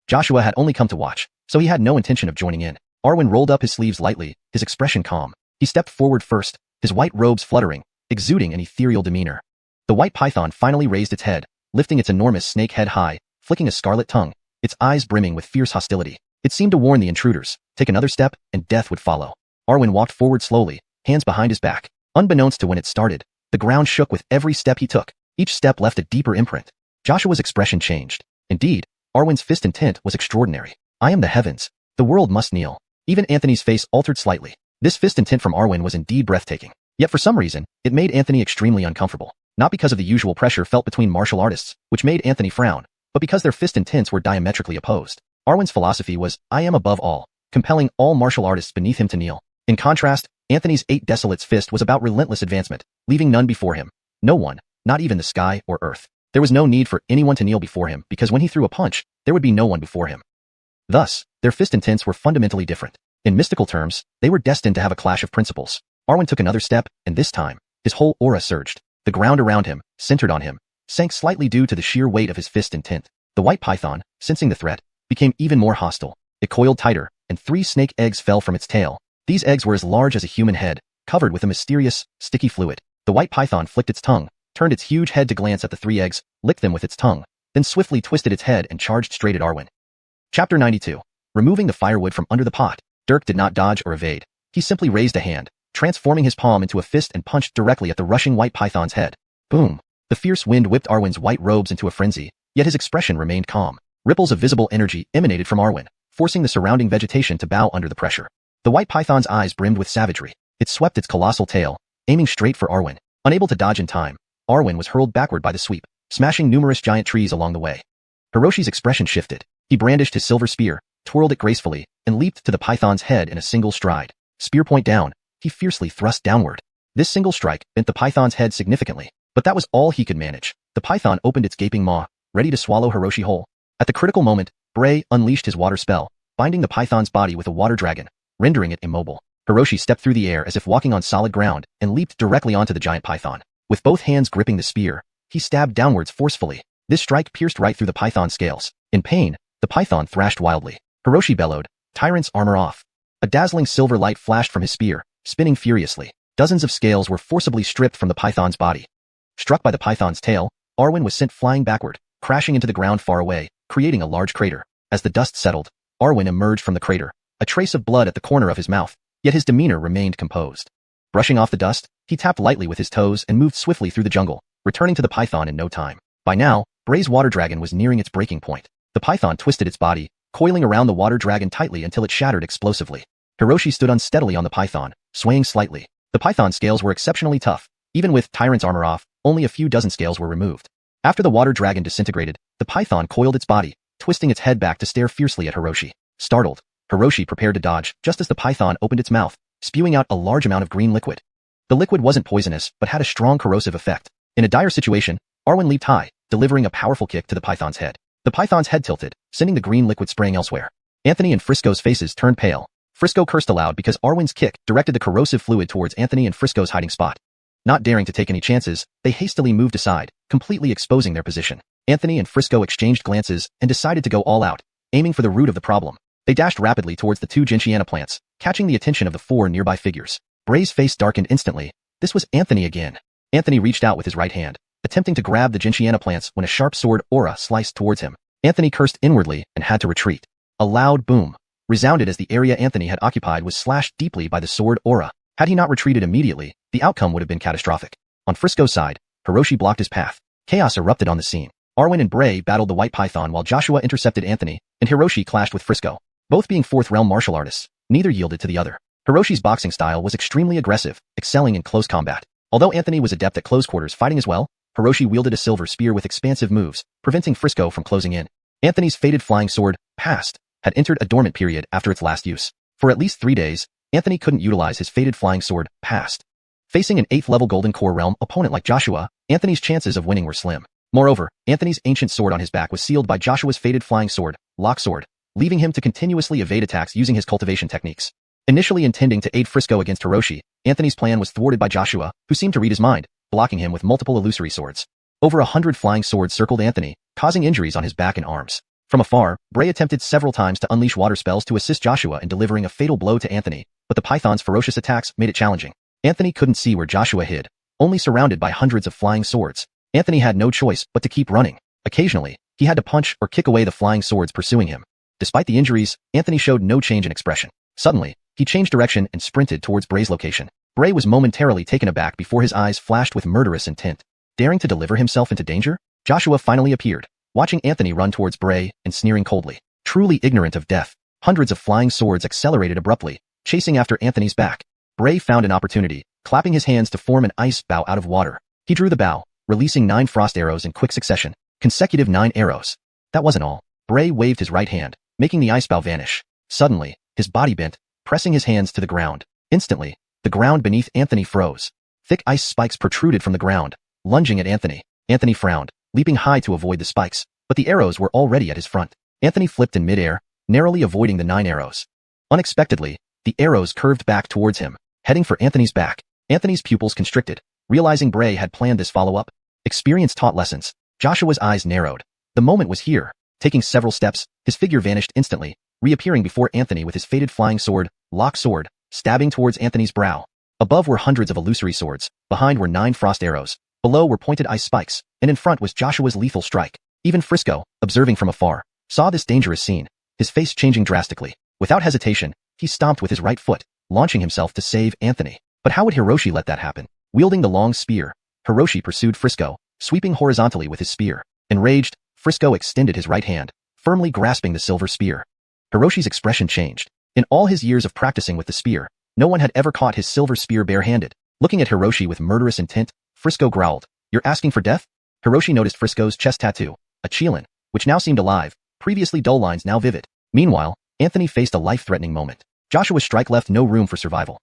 Joshua had only come to watch, so he had no intention of joining in. Arwen rolled up his sleeves lightly, his expression calm. He stepped forward first, his white robes fluttering, exuding an ethereal demeanor. The white python finally raised its head, lifting its enormous snake head high, flicking a scarlet tongue, its eyes brimming with fierce hostility. It seemed to warn the intruders, take another step, and death would follow. Arwen walked forward slowly, hands behind his back. Unbeknownst to when it started, the ground shook with every step he took. Each step left a deeper imprint. Joshua's expression changed. Indeed, Arwen's fist intent was extraordinary. I am the heavens. The world must kneel. Even Anthony's face altered slightly. This fist intent from Arwen was indeed breathtaking. Yet for some reason, it made Anthony extremely uncomfortable. Not because of the usual pressure felt between martial artists, which made Anthony frown, but because their fist intents were diametrically opposed. Arwen's philosophy was, I am above all, compelling all martial artists beneath him to kneel. In contrast, Anthony's 8 desolate's fist was about relentless advancement, leaving none before him. No one, not even the sky or earth. There was no need for anyone to kneel before him because when he threw a punch, there would be no one before him. Thus, their fist intents were fundamentally different. In mystical terms, they were destined to have a clash of principles. Arwen took another step, and this time, his whole aura surged. The ground around him, centered on him, sank slightly due to the sheer weight of his fist intent. The white python, sensing the threat, became even more hostile. It coiled tighter, and 3 snake eggs fell from its tail. These eggs were as large as a human head, covered with a mysterious, sticky fluid. The white python flicked its tongue, turned its huge head to glance at the 3 eggs, licked them with its tongue, then swiftly twisted its head and charged straight at Arwen. Chapter 92. Removing the firewood from under the pot. Dirk did not dodge or evade. He simply raised a hand, transforming his palm into a fist and punched directly at the rushing white python's head. Boom! The fierce wind whipped Arwen's white robes into a frenzy, yet his expression remained calm. Ripples of visible energy emanated from Arwen, forcing the surrounding vegetation to bow under the pressure. The white python's eyes brimmed with savagery. It swept its colossal tail, aiming straight for Arwen. Unable to dodge in time, Arwen was hurled backward by the sweep, smashing numerous giant trees along the way. Hiroshi's expression shifted. He brandished his silver spear, twirled it gracefully, and leaped to the python's head in a single stride. Spear point down, he fiercely thrust downward. This single strike bent the python's head significantly, but that was all he could manage. The python opened its gaping maw, ready to swallow Hiroshi whole. At the critical moment, Bray unleashed his water spell, binding the python's body with a water dragon, rendering it immobile. Hiroshi stepped through the air as if walking on solid ground and leaped directly onto the giant python. With both hands gripping the spear, he stabbed downwards forcefully. This strike pierced right through the python's scales. In pain, The python thrashed wildly. Hiroshi bellowed, "Tyrant's armor off." A dazzling silver light flashed from his spear, spinning furiously. Dozens of scales were forcibly stripped from the python's body. Struck by the python's tail, Arwen was sent flying backward, crashing into the ground far away, creating a large crater. As the dust settled, Arwen emerged from the crater, a trace of blood at the corner of his mouth, yet his demeanor remained composed. Brushing off the dust, he tapped lightly with his toes and moved swiftly through the jungle, returning to the python in no time. By now, Bray's water dragon was nearing its breaking point. The python twisted its body, coiling around the water dragon tightly until it shattered explosively. Hiroshi stood unsteadily on the python, swaying slightly. The python's scales were exceptionally tough. Even with Tyrant's armor off, only a few dozen scales were removed. After the water dragon disintegrated, the python coiled its body, twisting its head back to stare fiercely at Hiroshi. Startled, Hiroshi prepared to dodge just as the python opened its mouth, spewing out a large amount of green liquid. The liquid wasn't poisonous, but had a strong corrosive effect. In a dire situation, Arwen leaped high, delivering a powerful kick to the python's head. The python's head tilted, sending the green liquid spraying elsewhere. Anthony and Frisco's faces turned pale. Frisco cursed aloud because Arwen's kick directed the corrosive fluid towards Anthony and Frisco's hiding spot. Not daring to take any chances, they hastily moved aside, completely exposing their position. Anthony and Frisco exchanged glances and decided to go all out, aiming for the root of the problem. They dashed rapidly towards the two gentiana plants, catching the attention of the four nearby figures. Bray's face darkened instantly. This was Anthony again. Anthony reached out with his right hand, attempting to grab the gentiana plants when a sharp sword aura sliced towards him. Anthony cursed inwardly and had to retreat. A loud boom resounded as the area Anthony had occupied was slashed deeply by the sword aura. Had he not retreated immediately, the outcome would have been catastrophic. On Frisco's side, Hiroshi blocked his path. Chaos erupted on the scene. Arwen and Bray battled the white python while Joshua intercepted Anthony, and Hiroshi clashed with Frisco. Both being fourth realm martial artists, neither yielded to the other. Hiroshi's boxing style was extremely aggressive, excelling in close combat. Although Anthony was adept at close quarters fighting as well, Hiroshi wielded a silver spear with expansive moves, preventing Frisco from closing in. Anthony's faded flying sword, past, had entered a dormant period after its last use. For at least 3 days, Anthony couldn't utilize his faded flying sword, past. Facing an 8th level Golden Core realm opponent like Joshua, Anthony's chances of winning were slim. Moreover, Anthony's ancient sword on his back was sealed by Joshua's faded flying sword, lock sword, leaving him to continuously evade attacks using his cultivation techniques. Initially intending to aid Frisco against Hiroshi, Anthony's plan was thwarted by Joshua, who seemed to read his mind, blocking him with multiple illusory swords. Over 100 flying swords circled Anthony, causing injuries on his back and arms. From afar, Bray attempted several times to unleash water spells to assist Joshua in delivering a fatal blow to Anthony, but the python's ferocious attacks made it challenging. Anthony couldn't see where Joshua hid, only surrounded by hundreds of flying swords. Anthony had no choice but to keep running. Occasionally, he had to punch or kick away the flying swords pursuing him. Despite the injuries, Anthony showed no change in expression. Suddenly, he changed direction and sprinted towards Bray's location. Bray was momentarily taken aback before his eyes flashed with murderous intent. Daring to deliver himself into danger, Joshua finally appeared, watching Anthony run towards Bray and sneering coldly. Truly ignorant of death, hundreds of flying swords accelerated abruptly, chasing after Anthony's back. Bray found an opportunity, clapping his hands to form an ice bow out of water. He drew the bow, releasing 9 frost arrows in quick succession, consecutive 9 arrows. That wasn't all. Bray waved his right hand, making the ice bow vanish. Suddenly, his body bent, pressing his hands to the ground. Instantly, the ground beneath Anthony froze. Thick ice spikes protruded from the ground, lunging at Anthony. Anthony frowned, leaping high to avoid the spikes, but the arrows were already at his front. Anthony flipped in midair, narrowly avoiding the 9 arrows. Unexpectedly, the arrows curved back towards him, heading for Anthony's back. Anthony's pupils constricted, realizing Bray had planned this follow-up. Experience taught lessons. Joshua's eyes narrowed. The moment was here. Taking several steps, his figure vanished instantly, reappearing before Anthony with his faded flying sword, lock sword, stabbing towards Anthony's brow. Above were hundreds of illusory swords, behind were 9 frost arrows, below were pointed ice spikes, and in front was Joshua's lethal strike. Even Frisco, observing from afar, saw this dangerous scene, his face changing drastically. Without hesitation, he stomped with his right foot, launching himself to save Anthony. But how would Hiroshi let that happen? Wielding the long spear, Hiroshi pursued Frisco, sweeping horizontally with his spear. Enraged, Frisco extended his right hand, firmly grasping the silver spear. Hiroshi's expression changed. In all his years of practicing with the spear, no one had ever caught his silver spear barehanded. Looking at Hiroshi with murderous intent, Frisco growled, "You're asking for death?" Hiroshi noticed Frisco's chest tattoo, a Chilin, which now seemed alive, previously dull lines now vivid. Meanwhile, Anthony faced a life-threatening moment. Joshua's strike left no room for survival.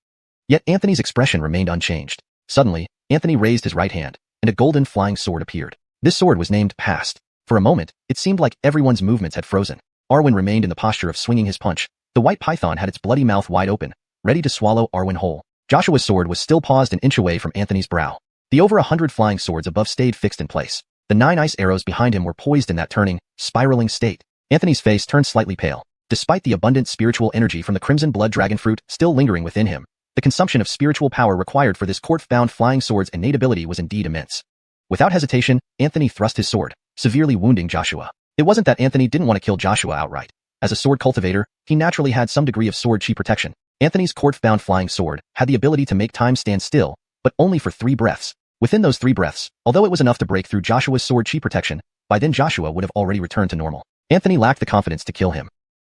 Yet Anthony's expression remained unchanged. Suddenly, Anthony raised his right hand, and a golden flying sword appeared. This sword was named Past. For a moment, it seemed like everyone's movements had frozen. Arwen remained in the posture of swinging his punch. The white python had its bloody mouth wide open, ready to swallow Arwen whole. Joshua's sword was still paused an inch away from Anthony's brow. The over 100 flying swords above stayed fixed in place. The 9 ice arrows behind him were poised in that turning, spiraling state. Anthony's face turned slightly pale. Despite the abundant spiritual energy from the crimson blood dragon fruit still lingering within him, the consumption of spiritual power required for this court-bound flying sword's innate ability was indeed immense. Without hesitation, Anthony thrust his sword, severely wounding Joshua. It wasn't that Anthony didn't want to kill Joshua outright. As a sword cultivator, he naturally had some degree of sword chi protection. Anthony's court-bound flying sword had the ability to make time stand still, but only for 3 breaths. Within those 3 breaths, although it was enough to break through Joshua's sword chi protection, by then Joshua would have already returned to normal. Anthony lacked the confidence to kill him.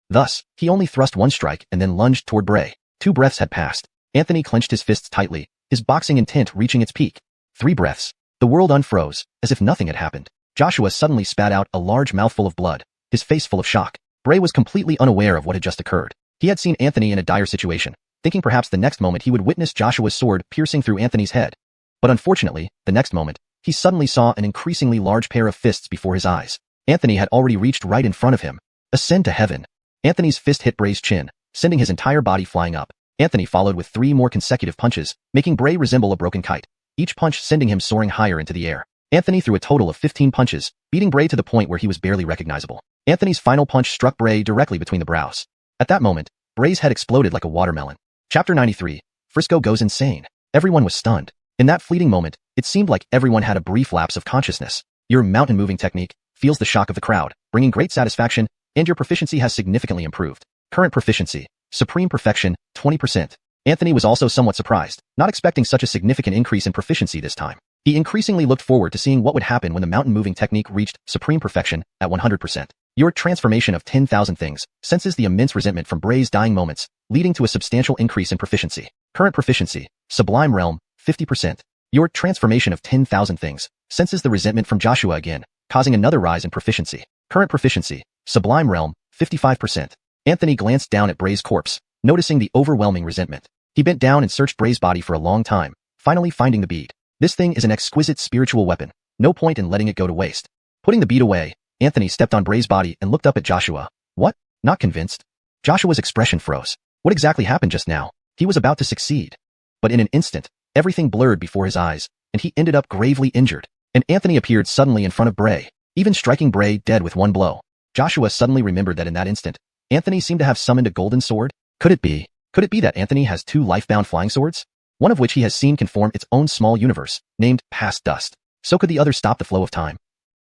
Thus, he only thrust 1 strike and then lunged toward Bray. 2 breaths had passed. Anthony clenched his fists tightly, his boxing intent reaching its peak. 3 breaths. The world unfroze, as if nothing had happened. Joshua suddenly spat out a large mouthful of blood, his face full of shock. Bray was completely unaware of what had just occurred. He had seen Anthony in a dire situation, thinking perhaps the next moment he would witness Joshua's sword piercing through Anthony's head. But unfortunately, the next moment, he suddenly saw an increasingly large pair of fists before his eyes. Anthony had already reached right in front of him. Ascend to heaven. Anthony's fist hit Bray's chin, sending his entire body flying up. Anthony followed with 3 more consecutive punches, making Bray resemble a broken kite, each punch sending him soaring higher into the air. Anthony threw a total of 15 punches, beating Bray to the point where he was barely recognizable. Anthony's final punch struck Bray directly between the brows. At that moment, Bray's head exploded like a watermelon. Chapter 93. Frisco goes insane. Everyone was stunned. In that fleeting moment, it seemed like everyone had a brief lapse of consciousness. Your mountain-moving technique feels the shock of the crowd, bringing great satisfaction, and your proficiency has significantly improved. Current proficiency. Supreme perfection, 20%. Anthony was also somewhat surprised, not expecting such a significant increase in proficiency this time. He increasingly looked forward to seeing what would happen when the mountain-moving technique reached supreme perfection at 100%. Your transformation of 10,000 things senses the immense resentment from Bray's dying moments, leading to a substantial increase in proficiency. Current proficiency. Sublime realm, 50%. Your transformation of 10,000 things senses the resentment from Joshua again, causing another rise in proficiency. Current proficiency. Sublime realm, 55%. Anthony glanced down at Bray's corpse, noticing the overwhelming resentment. He bent down and searched Bray's body for a long time, finally finding the bead. This thing is an exquisite spiritual weapon. No point in letting it go to waste. Putting the bead away, Anthony stepped on Bray's body and looked up at Joshua. What? Not convinced? Joshua's expression froze. What exactly happened just now? He was about to succeed. But in an instant, everything blurred before his eyes, and he ended up gravely injured. And Anthony appeared suddenly in front of Bray, even striking Bray dead with 1 blow. Joshua suddenly remembered that in that instant, Anthony seemed to have summoned a golden sword. Could it be that Anthony has 2 life-bound flying swords? One of which he has seen can form its own small universe, named Past Dust. So could the other stop the flow of time?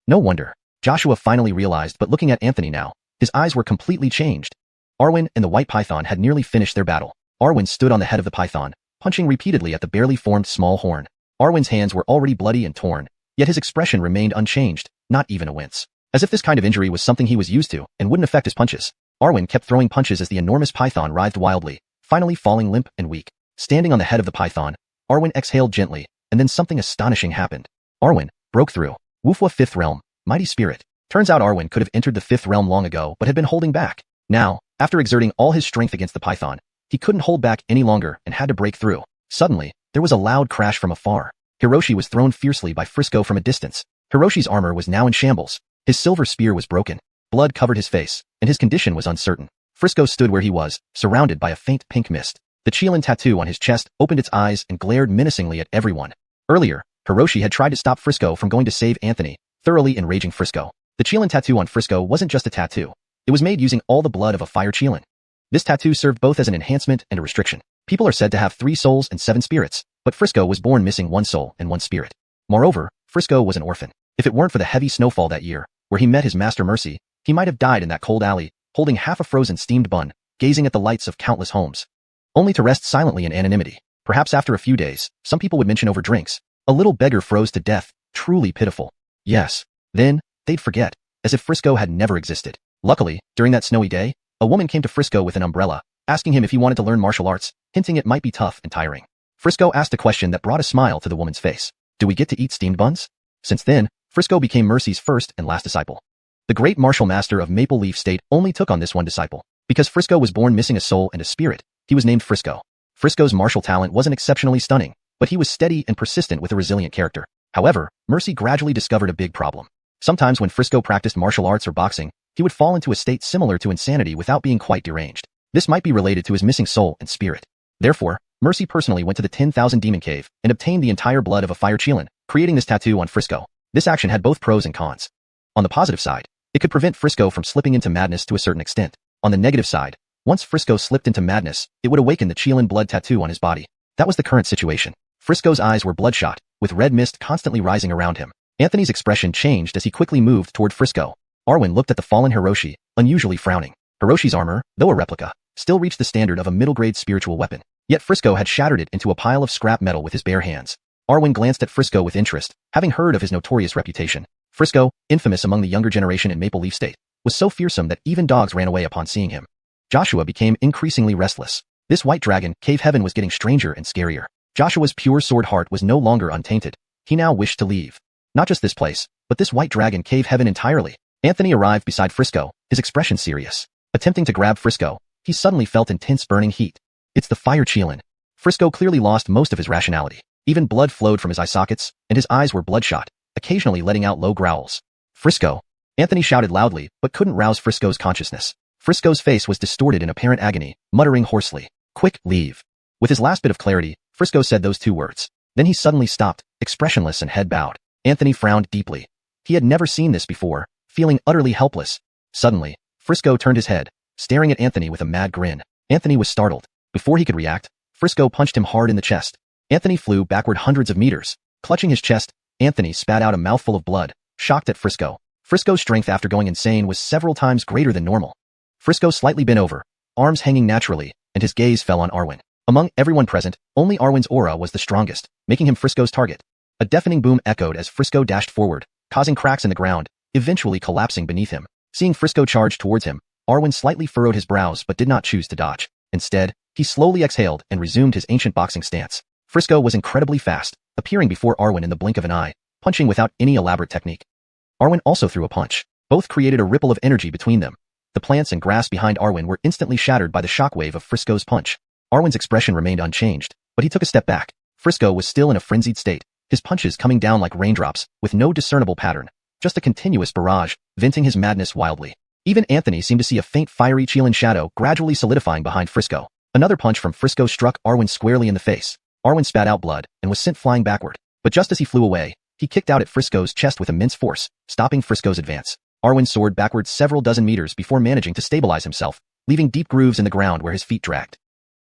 No wonder. Joshua finally realized, but looking at Anthony now, his eyes were completely changed. Arwen and the white python had nearly finished their battle. Arwen stood on the head of the python, punching repeatedly at the barely formed small horn. Arwen's hands were already bloody and torn, yet his expression remained unchanged, not even a wince. As if this kind of injury was something he was used to and wouldn't affect his punches. Arwen kept throwing punches as the enormous python writhed wildly, finally falling limp and weak. Standing on the head of the python, Arwen exhaled gently, and then something astonishing happened. Arwen broke through. Wufwa 5th realm, mighty spirit. Turns out Arwen could have entered the 5th realm long ago but had been holding back. Now, after exerting all his strength against the python, he couldn't hold back any longer and had to break through. Suddenly, there was a loud crash from afar. Hiroshi was thrown fiercely by Frisco from a distance. Hiroshi's armor was now in shambles. His silver spear was broken. Blood covered his face, and his condition was uncertain. Frisco stood where he was, surrounded by a faint pink mist. The Qilin tattoo on his chest opened its eyes and glared menacingly at everyone. Earlier, Hiroshi had tried to stop Frisco from going to save Anthony, thoroughly enraging Frisco. The Qilin tattoo on Frisco wasn't just a tattoo. It was made using all the blood of a fire Qilin. This tattoo served both as an enhancement and a restriction. People are said to have 3 souls and 7 spirits, but Frisco was born missing 1 soul and 1 spirit. Moreover, Frisco was an orphan. If it weren't for the heavy snowfall that year, where he met his master Mercy, he might have died in that cold alley, holding half a frozen steamed bun, gazing at the lights of countless homes, only to rest silently in anonymity. Perhaps after a few days, some people would mention over drinks, a little beggar froze to death, truly pitiful. Yes. Then, they'd forget, as if Frisco had never existed. Luckily, during that snowy day, a woman came to Frisco with an umbrella, asking him if he wanted to learn martial arts, hinting it might be tough and tiring. Frisco asked a question that brought a smile to the woman's face. Do we get to eat steamed buns? Since then, Frisco became Mercy's first and last disciple. The great martial master of Maple Leaf State only took on this one disciple. Because Frisco was born missing a soul and a spirit, he was named Frisco. Frisco's martial talent wasn't exceptionally stunning, but he was steady and persistent with a resilient character. However, Mercy gradually discovered a big problem. Sometimes when Frisco practiced martial arts or boxing, he would fall into a state similar to insanity without being quite deranged. This might be related to his missing soul and spirit. Therefore, Mercy personally went to the 10,000 Demon Cave and obtained the entire blood of a fire Qilin, creating this tattoo on Frisco. This action had both pros and cons. On the positive side, It could prevent Frisco from slipping into madness to a certain extent. On the negative side, once Frisco slipped into madness, it would awaken the Chilean blood tattoo on his body. That was the current situation. Frisco's eyes were bloodshot, with red mist constantly rising around him. Anthony's expression changed as he quickly moved toward Frisco. Arwen looked at the fallen Hiroshi, unusually frowning. Hiroshi's armor, though a replica, still reached the standard of a middle-grade spiritual weapon. Yet Frisco had shattered it into a pile of scrap metal with his bare hands. Arwen glanced at Frisco with interest, having heard of his notorious reputation. Frisco, infamous among the younger generation in Maple Leaf State, was so fearsome that even dogs ran away upon seeing him. Joshua became increasingly restless. This white dragon, cave heaven, was getting stranger and scarier. Joshua's pure sword heart was no longer untainted. He now wished to leave. Not just this place, but this white dragon cave heaven entirely. Anthony arrived beside Frisco, his expression serious. Attempting to grab Frisco, he suddenly felt intense burning heat. It's the fire Chilean. Frisco clearly lost most of his rationality. Even blood flowed from his eye sockets, and his eyes were bloodshot, occasionally letting out low growls. Frisco! Anthony shouted loudly, but couldn't rouse Frisco's consciousness. Frisco's face was distorted in apparent agony, muttering hoarsely, "Quick, leave." With his last bit of clarity, Frisco said those two words. Then he suddenly stopped, expressionless and head bowed. Anthony frowned deeply. He had never seen this before, feeling utterly helpless. Suddenly, Frisco turned his head, staring at Anthony with a mad grin. Anthony was startled. Before he could react, Frisco punched him hard in the chest. Anthony flew backward hundreds of meters. Clutching his chest, Anthony spat out a mouthful of blood, shocked at Frisco. Frisco's strength after going insane was several times greater than normal. Frisco slightly bent over, arms hanging naturally, and his gaze fell on Arwen. Among everyone present, only Arwen's aura was the strongest, making him Frisco's target. A deafening boom echoed as Frisco dashed forward, causing cracks in the ground, eventually collapsing beneath him. Seeing Frisco charge towards him, Arwen slightly furrowed his brows but did not choose to dodge. Instead, he slowly exhaled and resumed his ancient boxing stance. Frisco was incredibly fast, appearing before Arwen in the blink of an eye, punching without any elaborate technique. Arwen also threw a punch. Both created a ripple of energy between them. The plants and grass behind Arwen were instantly shattered by the shockwave of Frisco's punch. Arwen's expression remained unchanged, but he took a step back. Frisco was still in a frenzied state, his punches coming down like raindrops, with no discernible pattern. Just a continuous barrage, venting his madness wildly. Even Anthony seemed to see a faint fiery Chilean shadow gradually solidifying behind Frisco. Another punch from Frisco struck Arwen squarely in the face. Arwen spat out blood and was sent flying backward. But just as he flew away, he kicked out at Frisco's chest with immense force, stopping Frisco's advance. Arwen soared backward several dozen meters before managing to stabilize himself, leaving deep grooves in the ground where his feet dragged.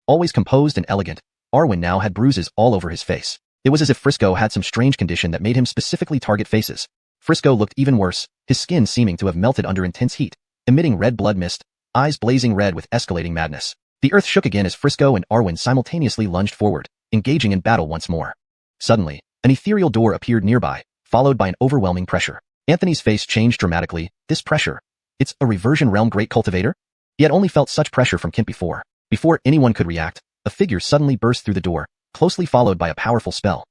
Always composed and elegant, Arwen now had bruises all over his face. It was as if Frisco had some strange condition that made him specifically target faces. Frisco looked even worse, his skin seeming to have melted under intense heat, emitting red blood mist, eyes blazing red with escalating madness. The earth shook again as Frisco and Arwen simultaneously lunged forward, engaging in battle once more. Suddenly, an ethereal door appeared nearby, followed by an overwhelming pressure. Anthony's face changed dramatically. This pressure. It's a reversion realm great cultivator? He had only felt such pressure from Kent before. Before anyone could react, a figure suddenly burst through the door, closely followed by a powerful spell.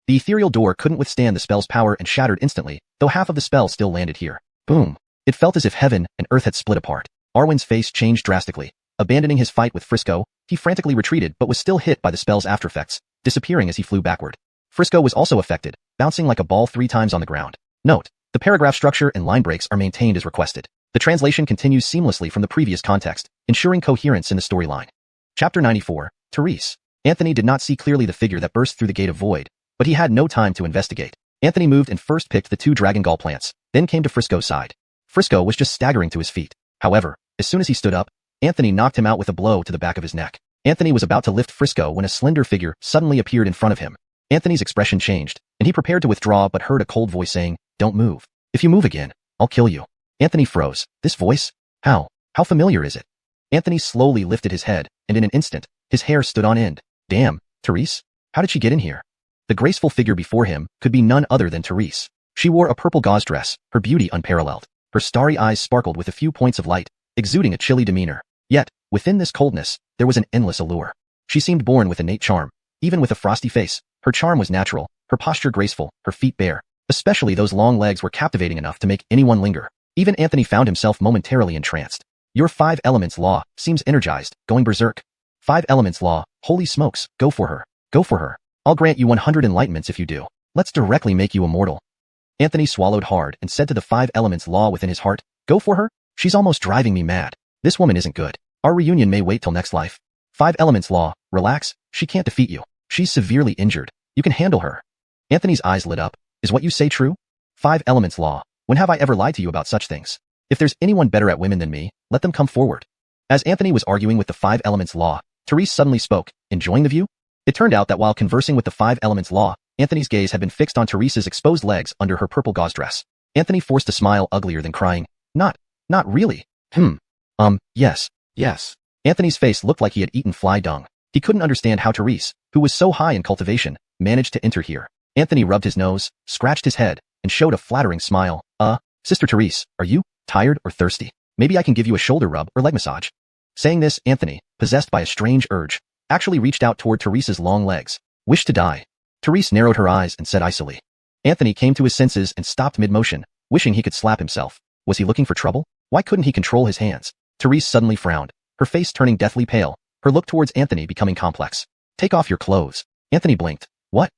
The ethereal door couldn't withstand the spell's power and shattered instantly, though half of the spell still landed here. Boom. It felt as if heaven and earth had split apart. Arwen's face changed drastically. Abandoning his fight with Frisco, he frantically retreated but was still hit by the spell's aftereffects, disappearing as he flew backward. Frisco was also affected, bouncing like a ball 3 times on the ground. Note: the paragraph structure and line breaks are maintained as requested. The translation continues seamlessly from the previous context, ensuring coherence in the storyline. Chapter 94, Therese. Anthony did not see clearly the figure that burst through the gate of void, but he had no time to investigate. Anthony moved and first picked the 2 dragon gall plants, then came to Frisco's side. Frisco was just staggering to his feet. However, as soon as he stood up, Anthony knocked him out with a blow to the back of his neck. Anthony was about to lift Frisco when a slender figure suddenly appeared in front of him. Anthony's expression changed, and he prepared to withdraw but heard a cold voice saying, "Don't move. If you move again, I'll kill you." Anthony froze. This voice? How familiar is it? Anthony slowly lifted his head, and in an instant, his hair stood on end. Damn, Therese? How did she get in here? The graceful figure before him could be none other than Therese. She wore a purple gauze dress, her beauty unparalleled. Her starry eyes sparkled with a few points of light, exuding a chilly demeanor. Yet, within this coldness, there was an endless allure. She seemed born with innate charm. Even with a frosty face, her charm was natural, her posture graceful, her feet bare. Especially those long legs were captivating enough to make anyone linger. Even Anthony found himself momentarily entranced. Your 5 elements law seems energized, going berserk. 5 elements law, holy smokes, go for her. Go for her. I'll grant you 100 enlightenments if you do. Let's directly make you immortal. Anthony swallowed hard and said to the 5 elements law within his heart, go for her? She's almost driving me mad. This woman isn't good. Our reunion may wait till next life. 5 elements law, relax, she can't defeat you. She's severely injured. You can handle her. Anthony's eyes lit up. Is what you say true? 5 elements law. When have I ever lied to you about such things? If there's anyone better at women than me, let them come forward. As Anthony was arguing with the Five Elements Law, Therese suddenly spoke, enjoying the view? It turned out that while conversing with the Five Elements Law, Anthony's gaze had been fixed on Therese's exposed legs under her purple gauze dress. Anthony forced a smile uglier than crying. Not really. Yes. Anthony's face looked like he had eaten fly dung. He couldn't understand how Therese, who was so high in cultivation, managed to enter here. Anthony rubbed his nose, scratched his head, and showed a flattering smile. Sister Therese, are you tired or thirsty? Maybe I can give you a shoulder rub or leg massage. Saying this, Anthony, possessed by a strange urge, actually reached out toward Therese's long legs. Wish to die. Therese narrowed her eyes and said icily. Anthony came to his senses and stopped mid-motion, wishing he could slap himself. Was he looking for trouble? Why couldn't he control his hands? Therese suddenly frowned, her face turning deathly pale, her look towards Anthony becoming complex. Take off your clothes. Anthony blinked. What?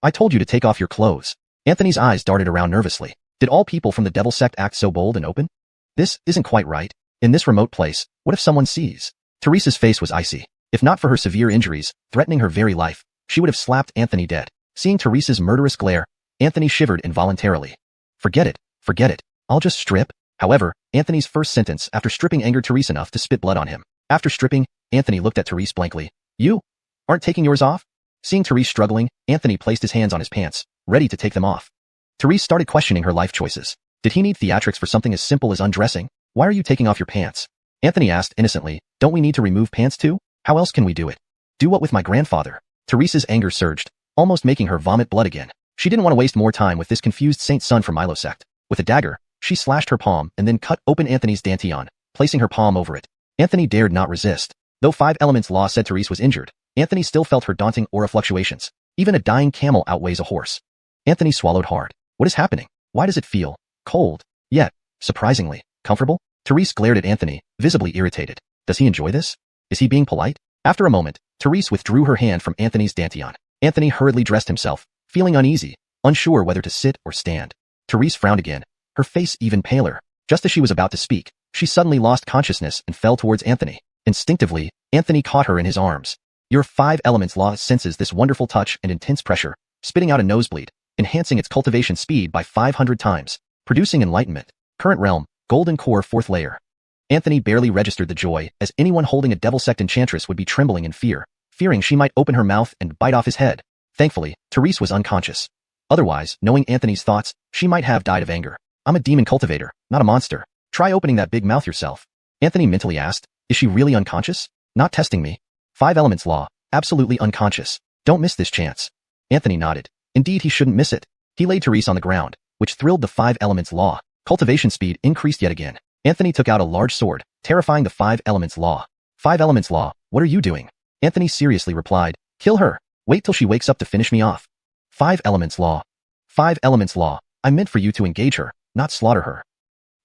I told you to take off your clothes. Anthony's eyes darted around nervously. Did all people from the devil sect act so bold and open? This isn't quite right. In this remote place, what if someone sees? Therese's face was icy. If not for her severe injuries, threatening her very life, she would have slapped Anthony dead. Seeing Therese's murderous glare, Anthony shivered involuntarily. Forget it. I'll just strip. However, Anthony's first sentence after stripping angered Therese enough to spit blood on him. After stripping, Anthony looked at Therese blankly. You aren't taking yours off? Seeing Therese struggling, Anthony placed his hands on his pants, ready to take them off. Therese started questioning her life choices. Did he need theatrics for something as simple as undressing? Why are you taking off your pants? Anthony asked innocently, don't we need to remove pants too? How else can we do it? Do what with my grandfather? Therese's anger surged, almost making her vomit blood again. She didn't want to waste more time with this confused saint son from Milo sect. With a dagger, she slashed her palm and then cut open Anthony's dantian, placing her palm over it. Anthony dared not resist. Though Five Elements Law said Therese was injured, Anthony still felt her daunting aura fluctuations. Even a dying camel outweighs a horse. Anthony swallowed hard. What is happening? Why does it feel cold, yet, surprisingly, comfortable? Therese glared at Anthony, visibly irritated. Does he enjoy this? Is he being polite? After a moment, Therese withdrew her hand from Anthony's dantian. Anthony hurriedly dressed himself, feeling uneasy, unsure whether to sit or stand. Therese frowned again, her face even paler. Just as she was about to speak, she suddenly lost consciousness and fell towards Anthony. Instinctively, Anthony caught her in his arms. Your Five Elements Law senses this wonderful touch and intense pressure, spitting out a nosebleed, enhancing its cultivation speed by 500 times, producing enlightenment. Current realm, golden core 4th layer. Anthony barely registered the joy, as anyone holding a devil sect enchantress would be trembling in fear, fearing she might open her mouth and bite off his head. Thankfully, Therese was unconscious. Otherwise, knowing Anthony's thoughts, she might have died of anger. I'm a demon cultivator, not a monster. Try opening that big mouth yourself. Anthony mentally asked, is she really unconscious? Not testing me. Five Elements Law, absolutely unconscious. Don't miss this chance. Anthony nodded. Indeed, he shouldn't miss it. He laid Therese on the ground, which thrilled the Five Elements Law. Cultivation speed increased yet again. Anthony took out a large sword, terrifying the Five Elements Law. Five Elements Law, what are you doing? Anthony seriously replied, kill her. Wait till she wakes up to finish me off. Five Elements Law. Five Elements Law, I meant for you to engage her, not slaughter her.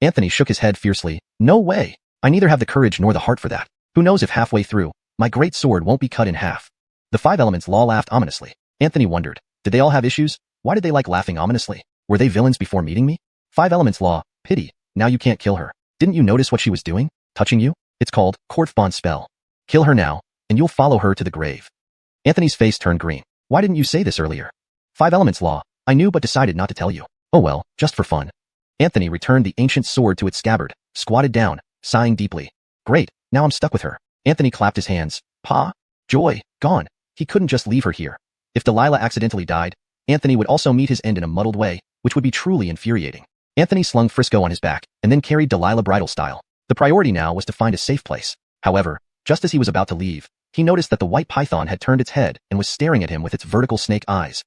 Anthony shook his head fiercely. No way. I neither have the courage nor the heart for that. Who knows if halfway through, my great sword won't be cut in half. The Five Elements Law laughed ominously. Anthony wondered, did they all have issues? Why did they like laughing ominously? Were they villains before meeting me? Five Elements Law, pity, now you can't kill her. Didn't you notice what she was doing? Touching you? It's called Court Bond spell. Kill her now, and you'll follow her to the grave. Anthony's face turned green. Why didn't you say this earlier? Five Elements Law, I knew but decided not to tell you. Oh well, just for fun. Anthony returned the ancient sword to its scabbard, squatted down, sighing deeply. Great, now I'm stuck with her. Anthony clapped his hands. Pa? Joy, gone. He couldn't just leave her here. If Delilah accidentally died, Anthony would also meet his end in a muddled way, which would be truly infuriating. Anthony slung Frisco on his back, and then carried Delilah bridal style. The priority now was to find a safe place. However, just as he was about to leave, he noticed that the white python had turned its head and was staring at him with its vertical snake eyes.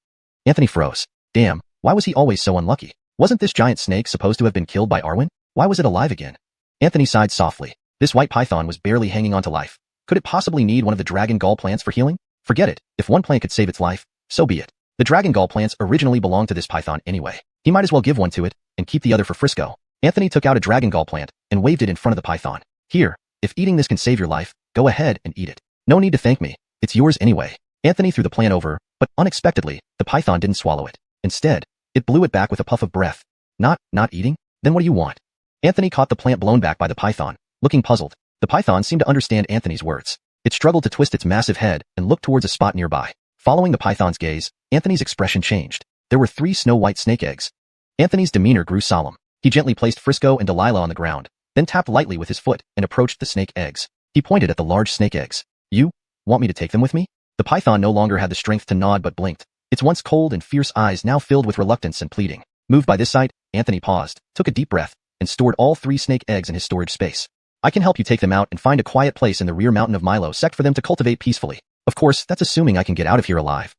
Anthony froze. Damn, why was he always so unlucky? Wasn't this giant snake supposed to have been killed by Arwen? Why was it alive again? Anthony sighed softly. This white python was barely hanging on to life. Could it possibly need one of the dragon gall plants for healing? Forget it, if one plant could save its life, so be it. The dragon gall plants originally belonged to this python anyway. He might as well give one to it, and keep the other for Frisco. Anthony took out a dragon gall plant, and waved it in front of the python. Here, if eating this can save your life, go ahead and eat it. No need to thank me, it's yours anyway. Anthony threw the plant over, but unexpectedly, the python didn't swallow it. Instead, it blew it back with a puff of breath. Not eating? Then what do you want? Anthony caught the plant blown back by the python, looking puzzled. The python seemed to understand Anthony's words. It struggled to twist its massive head and looked towards a spot nearby. Following the python's gaze, Anthony's expression changed. There were 3 snow-white snake eggs. Anthony's demeanor grew solemn. He gently placed Frisco and Delilah on the ground, then tapped lightly with his foot and approached the snake eggs. He pointed at the large snake eggs. You want me to take them with me? The python no longer had the strength to nod but blinked, its once cold and fierce eyes now filled with reluctance and pleading. Moved by this sight, Anthony paused, took a deep breath, and stored all 3 snake eggs in his storage space. I can help you take them out and find a quiet place in the rear mountain of Milo sect for them to cultivate peacefully. Of course, that's assuming I can get out of here alive.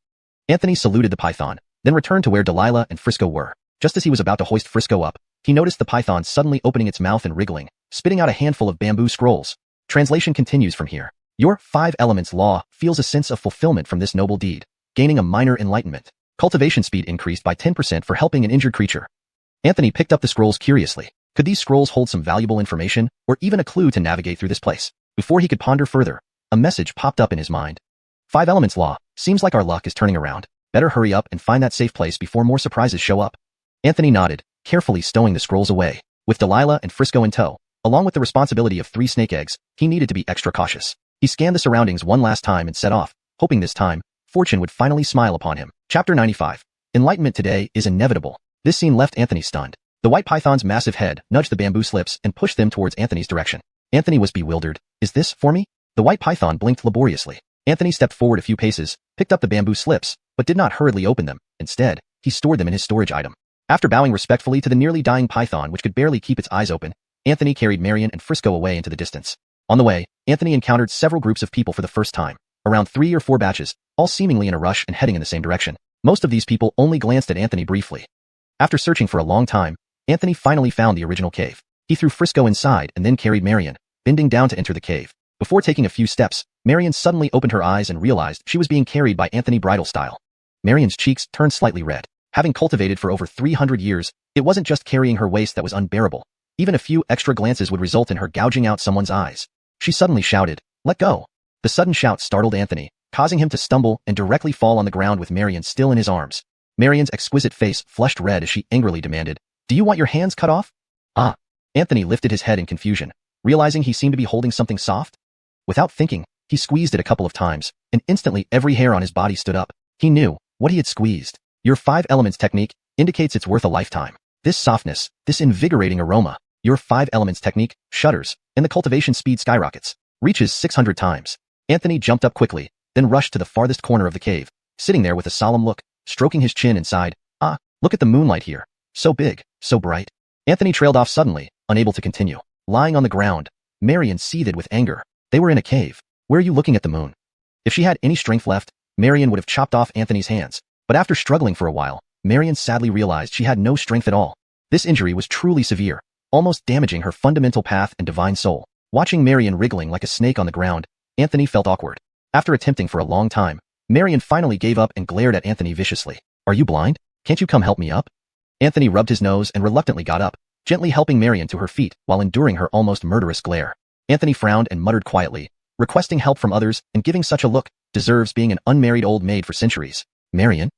Anthony saluted the python, then returned to where Delilah and Frisco were. Just as he was about to hoist Frisco up, he noticed the python suddenly opening its mouth and wriggling, spitting out a handful of bamboo scrolls. Translation continues from here. Your 5 elements law feels a sense of fulfillment from this noble deed, gaining a minor enlightenment. Cultivation speed increased by 10% for helping an injured creature. Anthony picked up the scrolls curiously. Could these scrolls hold some valuable information, or even a clue to navigate through this place? Before he could ponder further, a message popped up in his mind. 5 elements law, seems like our luck is turning around. Better hurry up and find that safe place before more surprises show up. Anthony nodded, carefully stowing the scrolls away. With Delilah and Frisco in tow, along with the responsibility of 3 snake eggs, he needed to be extra cautious. He scanned the surroundings one last time and set off, hoping this time, fortune would finally smile upon him. Chapter 95. Enlightenment today is inevitable. This scene left Anthony stunned. The white python's massive head nudged the bamboo slips and pushed them towards Anthony's direction. Anthony was bewildered. Is this for me? The white python blinked laboriously. Anthony stepped forward a few paces, picked up the bamboo slips, but did not hurriedly open them. Instead, he stored them in his storage item. After bowing respectfully to the nearly dying python which could barely keep its eyes open, Anthony carried Marion and Frisco away into the distance. On the way, Anthony encountered several groups of people for the first time, around 3 or 4 batches, all seemingly in a rush and heading in the same direction. Most of these people only glanced at Anthony briefly. After searching for a long time, Anthony finally found the original cave. He threw Frisco inside and then carried Marion, bending down to enter the cave. Before taking a few steps, Marion suddenly opened her eyes and realized she was being carried by Anthony bridal style. Marion's cheeks turned slightly red. Having cultivated for over 300 years, it wasn't just carrying her waist that was unbearable. Even a few extra glances would result in her gouging out someone's eyes. She suddenly shouted, "Let go!" The sudden shout startled Anthony, causing him to stumble and directly fall on the ground with Marion still in his arms. Marion's exquisite face flushed red as she angrily demanded, "Do you want your hands cut off?" Ah! Anthony lifted his head in confusion, realizing he seemed to be holding something soft. Without thinking, he squeezed it a couple of times, and instantly every hair on his body stood up. He knew what he had squeezed. Your 5 elements technique indicates it's worth a lifetime. This softness, this invigorating aroma, your 5 elements technique shudders, and the cultivation speed skyrockets, reaches 600 times. Anthony jumped up quickly, then rushed to the farthest corner of the cave, sitting there with a solemn look, stroking his chin and sighed, "Ah, look at the moonlight here. So big, so bright." Anthony trailed off suddenly, unable to continue. Lying on the ground, Marion seethed with anger. They were in a cave. Where are you looking at the moon? If she had any strength left, Marion would have chopped off Anthony's hands. But after struggling for a while, Marion sadly realized she had no strength at all. This injury was truly severe, almost damaging her fundamental path and divine soul. Watching Marion wriggling like a snake on the ground, Anthony felt awkward. After attempting for a long time, Marion finally gave up and glared at Anthony viciously. "Are you blind? Can't you come help me up?" Anthony rubbed his nose and reluctantly got up, gently helping Marion to her feet while enduring her almost murderous glare. Anthony frowned and muttered quietly, requesting help from others and giving such a look deserves being an unmarried old maid for centuries. "Marion?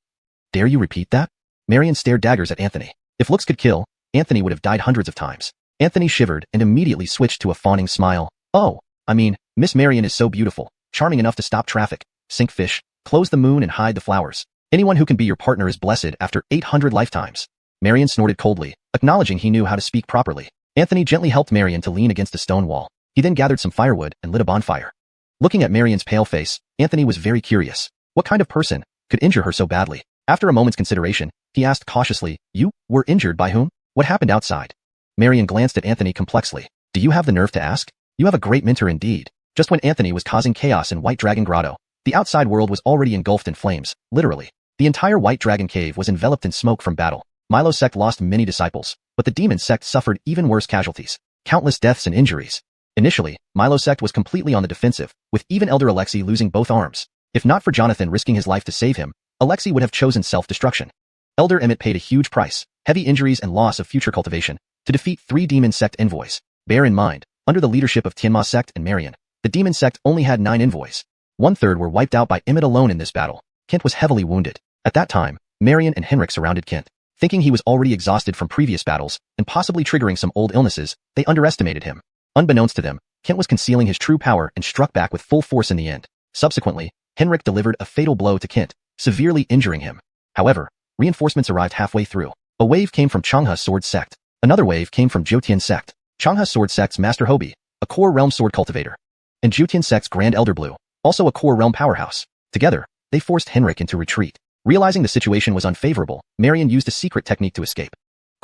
Dare you repeat that?" Marion stared daggers at Anthony. If looks could kill, Anthony would have died hundreds of times. Anthony shivered and immediately switched to a fawning smile. "Oh, I mean, Miss Marion is so beautiful, charming enough to stop traffic, sink fish, close the moon and hide the flowers. Anyone who can be your partner is blessed after 800 lifetimes." Marion snorted coldly, acknowledging he knew how to speak properly. Anthony gently helped Marion to lean against a stone wall. He then gathered some firewood and lit a bonfire. Looking at Marion's pale face, Anthony was very curious. What kind of person could injure her so badly? After a moment's consideration, he asked cautiously, "You were injured by whom? What happened outside?" Marion glanced at Anthony complexly. "Do you have the nerve to ask? You have a great mentor indeed." Just when Anthony was causing chaos in White Dragon Grotto, the outside world was already engulfed in flames, literally. The entire White Dragon Cave was enveloped in smoke from battle. Milo sect lost many disciples, but the demon sect suffered even worse casualties. Countless deaths and injuries. Initially, Milo sect was completely on the defensive, with even Elder Alexei losing both arms. If not for Jonathan risking his life to save him, Alexei would have chosen self-destruction. Elder Emmett paid a huge price, heavy injuries and loss of future cultivation, to defeat 3 demon sect envoys. Bear in mind, under the leadership of Tianma sect and Marion, the demon sect only had 9 envoys. 1/3 were wiped out by Emmett alone in this battle. Kent was heavily wounded. At that time, Marion and Henrik surrounded Kent. Thinking he was already exhausted from previous battles, and possibly triggering some old illnesses, they underestimated him. Unbeknownst to them, Kent was concealing his true power and struck back with full force in the end. Subsequently, Henrik delivered a fatal blow to Kent, severely injuring him. However, reinforcements arrived halfway through. A wave came from Changha's sword sect. Another wave came from Jotian sect, Changha sword sect's Master Hobie, a core realm sword cultivator, and Jutian sect's Grand Elder Blue, also a core realm powerhouse. Together, they forced Henrik into retreat. Realizing the situation was unfavorable, Marion used a secret technique to escape.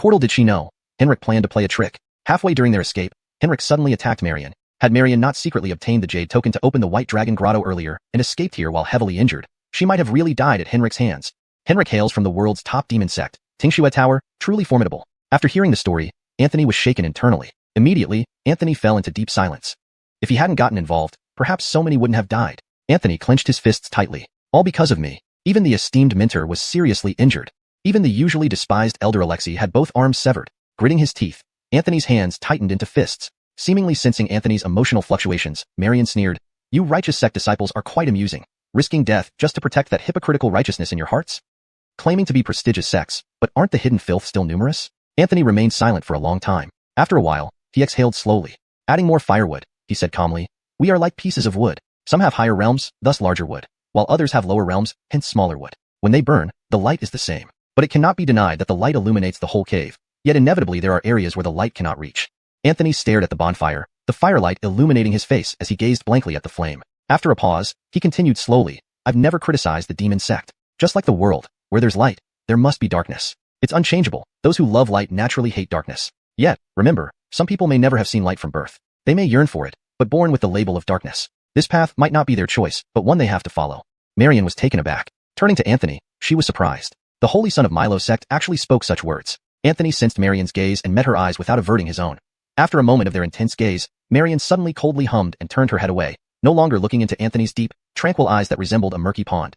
Little did she know, Henrik planned to play a trick. Halfway during their escape, Henrik suddenly attacked Marion. Had Marion not secretly obtained the Jade token to open the White Dragon Grotto earlier and escaped here while heavily injured, she might have really died at Henrik's hands. Henrik hails from the world's top demon sect, Tingxue Tower, truly formidable. After hearing the story, Anthony was shaken internally. Immediately, Anthony fell into deep silence. If he hadn't gotten involved, perhaps so many wouldn't have died. Anthony clenched his fists tightly. All because of me. Even the esteemed Minter was seriously injured. Even the usually despised Elder Alexei had both arms severed. Gritting his teeth, Anthony's hands tightened into fists. Seemingly sensing Anthony's emotional fluctuations, Marion sneered, "You righteous sect disciples are quite amusing. Risking death just to protect that hypocritical righteousness in your hearts? Claiming to be prestigious sects, but aren't the hidden filth still numerous?" Anthony remained silent for a long time. After a while, he exhaled slowly. "Adding more firewood," he said calmly. "We are like pieces of wood. Some have higher realms, thus larger wood, while others have lower realms, hence smaller wood. When they burn, the light is the same. But it cannot be denied that the light illuminates the whole cave. Yet inevitably there are areas where the light cannot reach." Anthony stared at the bonfire, the firelight illuminating his face as he gazed blankly at the flame. After a pause, he continued slowly, "I've never criticized the demon sect. Just like the world, where there's light, there must be darkness. It's unchangeable. Those who love light naturally hate darkness. Yet, remember, some people may never have seen light from birth. They may yearn for it, but born with the label of darkness. This path might not be their choice, but one they have to follow." Marion was taken aback. Turning to Anthony, she was surprised. The Holy Son of Milo sect actually spoke such words. Anthony sensed Marion's gaze and met her eyes without averting his own. After a moment of their intense gaze, Marion suddenly coldly hummed and turned her head away, no longer looking into Anthony's deep, tranquil eyes that resembled a murky pond.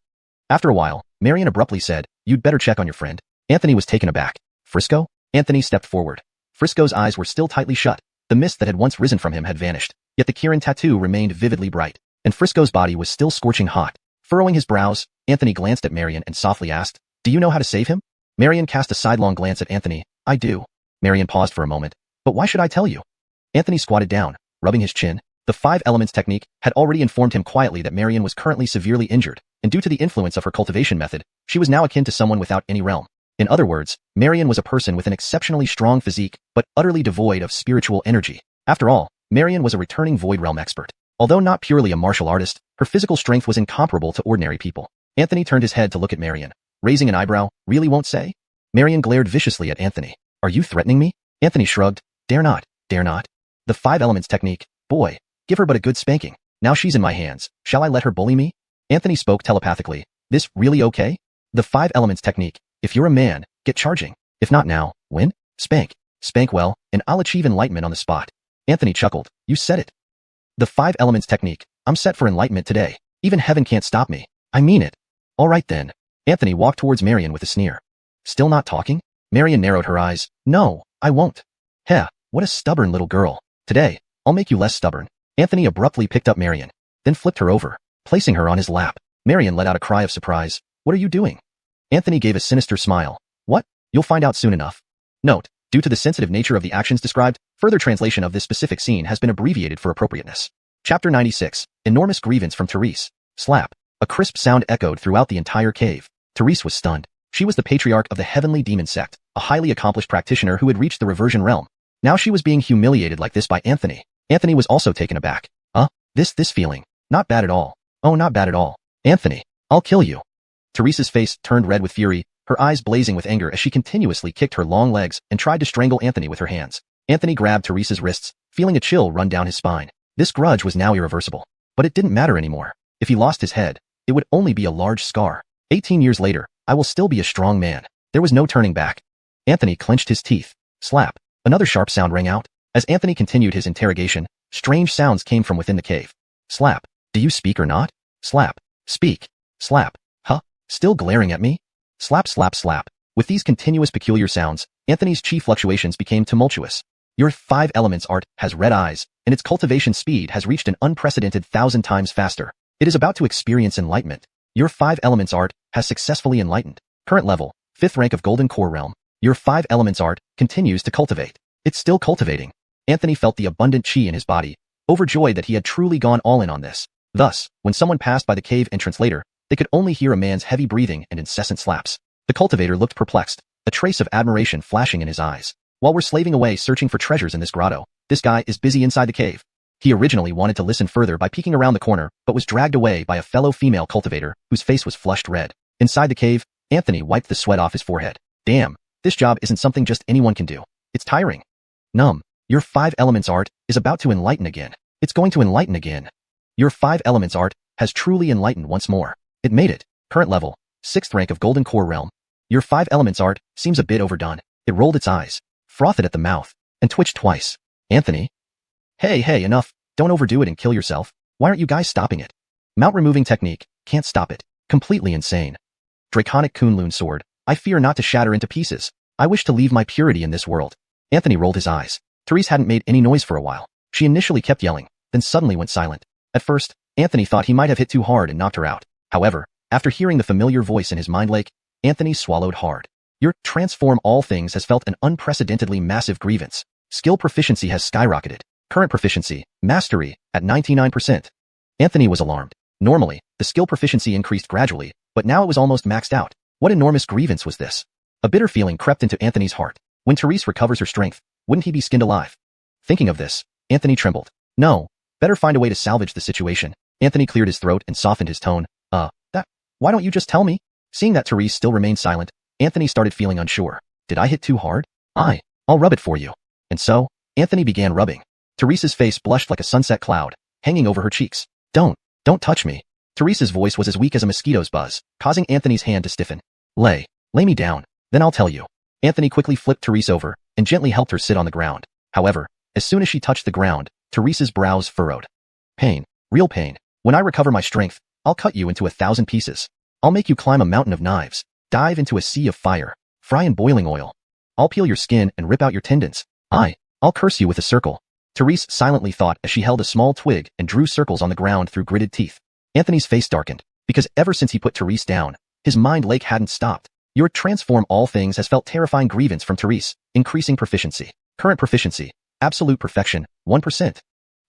After a while, Marion abruptly said, "You'd better check on your friend." Anthony was taken aback. "Frisco?" Anthony stepped forward. Frisco's eyes were still tightly shut. The mist that had once risen from him had vanished, yet the Kirin tattoo remained vividly bright, and Frisco's body was still scorching hot. Furrowing his brows, Anthony glanced at Marion and softly asked, "Do you know how to save him?" Marion cast a sidelong glance at Anthony. "I do." Marion paused for a moment. "But why should I tell you?" Anthony squatted down, rubbing his chin. The 5 elements technique had already informed him quietly that Marion was currently severely injured, and due to the influence of her cultivation method, she was now akin to someone without any realm. In other words, Marion was a person with an exceptionally strong physique, but utterly devoid of spiritual energy. After all, Marion was a returning void realm expert. Although not purely a martial artist, her physical strength was incomparable to ordinary people. Anthony turned his head to look at Marion. Raising an eyebrow, "Really won't say?" Marion glared viciously at Anthony. "Are you threatening me?" Anthony shrugged. "Dare not, dare not. The 5 elements technique, boy, give her but a good spanking. Now she's in my hands. Shall I let her bully me?" Anthony spoke telepathically. "This really okay? The 5 elements technique. If you're a man, get charging. If not now, when? Spank. Spank well, and I'll achieve enlightenment on the spot." Anthony chuckled. "You said it. The 5 elements technique. I'm set for enlightenment today. Even heaven can't stop me. I mean it." "All right then." Anthony walked towards Marion with a sneer. "Still not talking?" Marion narrowed her eyes. "No, I won't." "Heh, what a stubborn little girl. Today, I'll make you less stubborn." Anthony abruptly picked up Marion, then flipped her over, placing her on his lap. Marion let out a cry of surprise. "What are you doing?" Anthony gave a sinister smile. "What? You'll find out soon enough." Note, due to the sensitive nature of the actions described, further translation of this specific scene has been abbreviated for appropriateness. Chapter 96. Enormous grievance from Therese. Slap. A crisp sound echoed throughout the entire cave. Therese was stunned. She was the patriarch of the Heavenly Demon Sect, a highly accomplished practitioner who had reached the reversion realm. Now she was being humiliated like this by Anthony. Anthony was also taken aback. This feeling. Not bad at all. Oh, not bad at all. Anthony, I'll kill you." Therese's face turned red with fury, her eyes blazing with anger as she continuously kicked her long legs and tried to strangle Anthony with her hands. Anthony grabbed Therese's wrists, feeling a chill run down his spine. This grudge was now irreversible. But it didn't matter anymore. If he lost his head, it would only be a large scar. 18 years later, I will still be a strong man. There was no turning back. Anthony clenched his teeth. Slap. Another sharp sound rang out. As Anthony continued his interrogation, strange sounds came from within the cave. Slap. Do you speak or not? Slap. Speak. Slap. Huh? Still glaring at me? Slap, slap, slap. With these continuous peculiar sounds, Anthony's chi fluctuations became tumultuous. Your 5 elements art has red eyes, and its cultivation speed has reached an unprecedented 1,000 times faster. It is about to experience enlightenment. Your 5 elements art has successfully enlightened. Current level, 5th rank of Golden Core Realm. Your 5 elements art continues to cultivate. It's still cultivating. Anthony felt the abundant chi in his body, overjoyed that he had truly gone all in on this. Thus, when someone passed by the cave entrance later, they could only hear a man's heavy breathing and incessant slaps. The cultivator looked perplexed, a trace of admiration flashing in his eyes. While we're slaving away searching for treasures in this grotto, this guy is busy inside the cave. He originally wanted to listen further by peeking around the corner, but was dragged away by a fellow female cultivator whose face was flushed red. Inside the cave, Anthony wiped the sweat off his forehead. Damn, this job isn't something just anyone can do. It's tiring. Your 5 elements art is about to enlighten again. It's going to enlighten again. Your 5 elements art has truly enlightened once more. It made it. Current level, 6th rank of Golden Core Realm. Your 5 elements art seems a bit overdone. It rolled its eyes, frothed at the mouth, and twitched twice. Anthony? Hey, enough. Don't overdo it and kill yourself. Why aren't you guys stopping it? Mount removing technique, can't stop it. Completely insane. Draconic Kunlun sword, I fear not to shatter into pieces. I wish to leave my purity in this world. Anthony rolled his eyes. Therese hadn't made any noise for a while. She initially kept yelling, then suddenly went silent. At first, Anthony thought he might have hit too hard and knocked her out. However, after hearing the familiar voice in his mind lake, Anthony swallowed hard. Your transform all things has felt an unprecedentedly massive grievance. Skill proficiency has skyrocketed. Current proficiency, mastery, at 99%. Anthony was alarmed. Normally, the skill proficiency increased gradually, but now it was almost maxed out. What enormous grievance was this? A bitter feeling crept into Anthony's heart. When Therese recovers her strength, wouldn't he be skinned alive? Thinking of this, Anthony trembled. No, better find a way to salvage the situation. Anthony cleared his throat and softened his tone. Why don't you just tell me? Seeing that Therese still remained silent, Anthony started feeling unsure. Did I hit too hard? I'll rub it for you. And so, Anthony began rubbing. Therese's face blushed like a sunset cloud, hanging over her cheeks. Don't touch me. Therese's voice was as weak as a mosquito's buzz, causing Anthony's hand to stiffen. Lay me down, then I'll tell you. Anthony quickly flipped Therese over and gently helped her sit on the ground. However, as soon as she touched the ground, Therese's brows furrowed. Pain, real pain. When I recover my strength, I'll cut you into 1,000 pieces. I'll make you climb a mountain of knives, dive into a sea of fire, fry in boiling oil. I'll peel your skin and rip out your tendons. I'll curse you with a circle. Therese silently thought as she held a small twig and drew circles on the ground through gritted teeth. Anthony's face darkened, because ever since he put Therese down, his mind lake hadn't stopped. Your transform all things has felt terrifying grievance from Therese, increasing proficiency. Current proficiency, absolute perfection, 1%.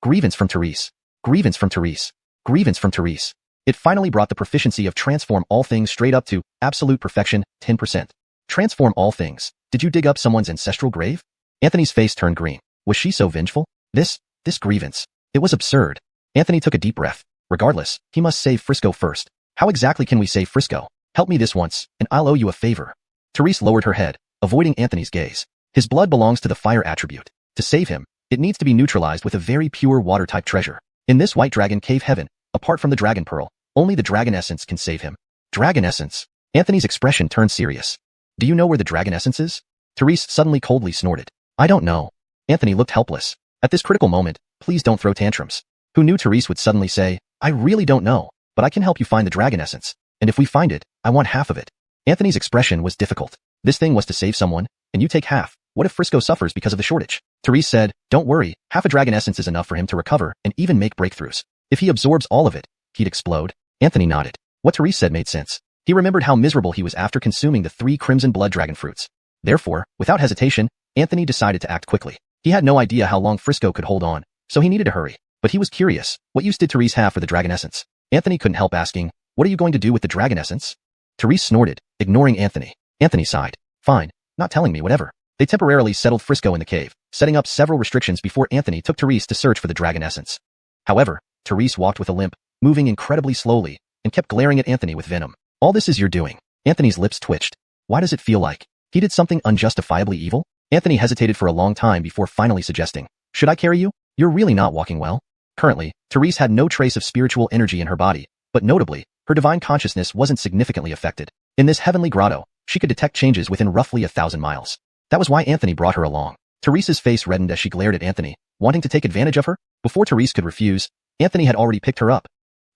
Grievance from Therese. Grievance from Therese. Grievance from Therese. It finally brought the proficiency of transform all things straight up to absolute perfection, 10%. Transform all things. Did you dig up someone's ancestral grave? Anthony's face turned green. Was she so vengeful? This grievance. It was absurd. Anthony took a deep breath. Regardless, he must save Frisco first. How exactly can we save Frisco? Help me this once, and I'll owe you a favor. Therese lowered her head, avoiding Anthony's gaze. His blood belongs to the fire attribute. To save him, it needs to be neutralized with a very pure water-type treasure. In this white dragon cave heaven, apart from the dragon pearl, only the dragon essence can save him. Dragon essence. Anthony's expression turned serious. Do you know where the dragon essence is? Therese suddenly coldly snorted. I don't know. Anthony looked helpless. At this critical moment, please don't throw tantrums. Who knew Therese would suddenly say, I really don't know, but I can help you find the dragon essence. And if we find it, I want half of it. Anthony's expression was difficult. This thing was to save someone, and you take half. What if Frisco suffers because of the shortage? Therese said, don't worry, half a dragon essence is enough for him to recover and even make breakthroughs. If he absorbs all of it, he'd explode. Anthony nodded. What Therese said made sense. He remembered how miserable he was after consuming the 3 crimson blood dragon fruits. Therefore, without hesitation, Anthony decided to act quickly. He had no idea how long Frisco could hold on, so he needed to hurry. But he was curious. What use did Therese have for the dragon essence? Anthony couldn't help asking, what are you going to do with the dragon essence? Therese snorted, ignoring Anthony. Anthony sighed. Fine, not telling me, whatever. They temporarily settled Frisco in the cave, setting up several restrictions before Anthony took Therese to search for the dragon essence. However, Therese walked with a limp, moving incredibly slowly, and kept glaring at Anthony with venom. All this is your doing. Anthony's lips twitched. Why does it feel like he did something unjustifiably evil? Anthony hesitated for a long time before finally suggesting, should I carry you? You're really not walking well. Currently, Therese had no trace of spiritual energy in her body, but notably, her divine consciousness wasn't significantly affected. In this heavenly grotto, she could detect changes within roughly 1,000 miles. That was why Anthony brought her along. Therese's face reddened as she glared at Anthony, wanting to take advantage of her. Before Therese could refuse, Anthony had already picked her up.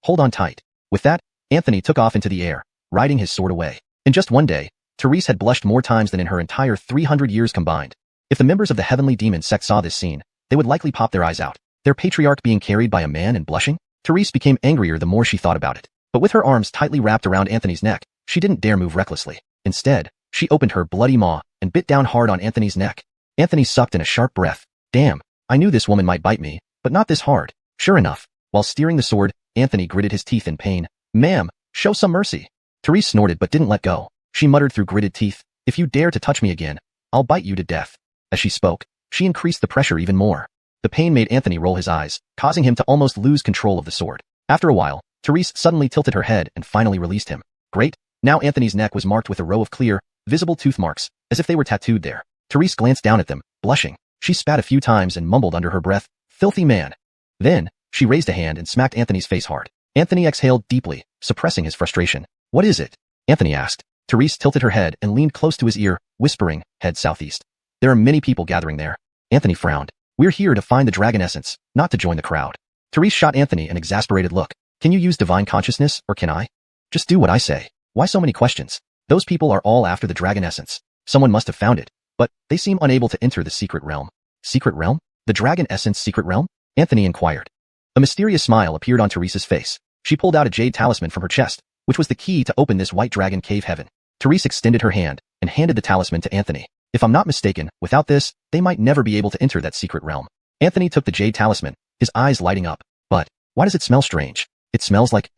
Hold on tight. With that, Anthony took off into the air, riding his sword away. In just one day, Therese had blushed more times than in her entire 300 years combined. If the members of the heavenly demon sect saw this scene, they would likely pop their eyes out. Their patriarch being carried by a man and blushing? Therese became angrier the more she thought about it. But with her arms tightly wrapped around Anthony's neck, she didn't dare move recklessly. Instead, she opened her bloody maw and bit down hard on Anthony's neck. Anthony sucked in a sharp breath. Damn, I knew this woman might bite me, but not this hard. Sure enough, while steering the sword, Anthony gritted his teeth in pain. Ma'am, show some mercy. Therese snorted but didn't let go. She muttered through gritted teeth, if you dare to touch me again, I'll bite you to death. As she spoke, she increased the pressure even more. The pain made Anthony roll his eyes, causing him to almost lose control of the sword. After a while, Therese suddenly tilted her head and finally released him. Great. Now Anthony's neck was marked with a row of clear, visible tooth marks, as if they were tattooed there. Therese glanced down at them, blushing. She spat a few times and mumbled under her breath, "Filthy man." Then, she raised a hand and smacked Anthony's face hard. Anthony exhaled deeply, suppressing his frustration. "What is it?" Anthony asked. Therese tilted her head and leaned close to his ear, whispering, "Head southeast. There are many people gathering there." Anthony frowned. "We're here to find the dragon essence, not to join the crowd." Therese shot Anthony an exasperated look. "Can you use divine consciousness, or can I? Just do what I say. Why so many questions? Those people are all after the dragon essence. Someone must have found it, but they seem unable to enter the secret realm." "Secret realm? The dragon essence secret realm?" Anthony inquired. A mysterious smile appeared on Therese's face. She pulled out a jade talisman from her chest, which was the key to open this white dragon cave heaven. Therese extended her hand and handed the talisman to Anthony. "If I'm not mistaken, without this, they might never be able to enter that secret realm." Anthony took the jade talisman, his eyes lighting up. "But, why does it smell strange? It smells like,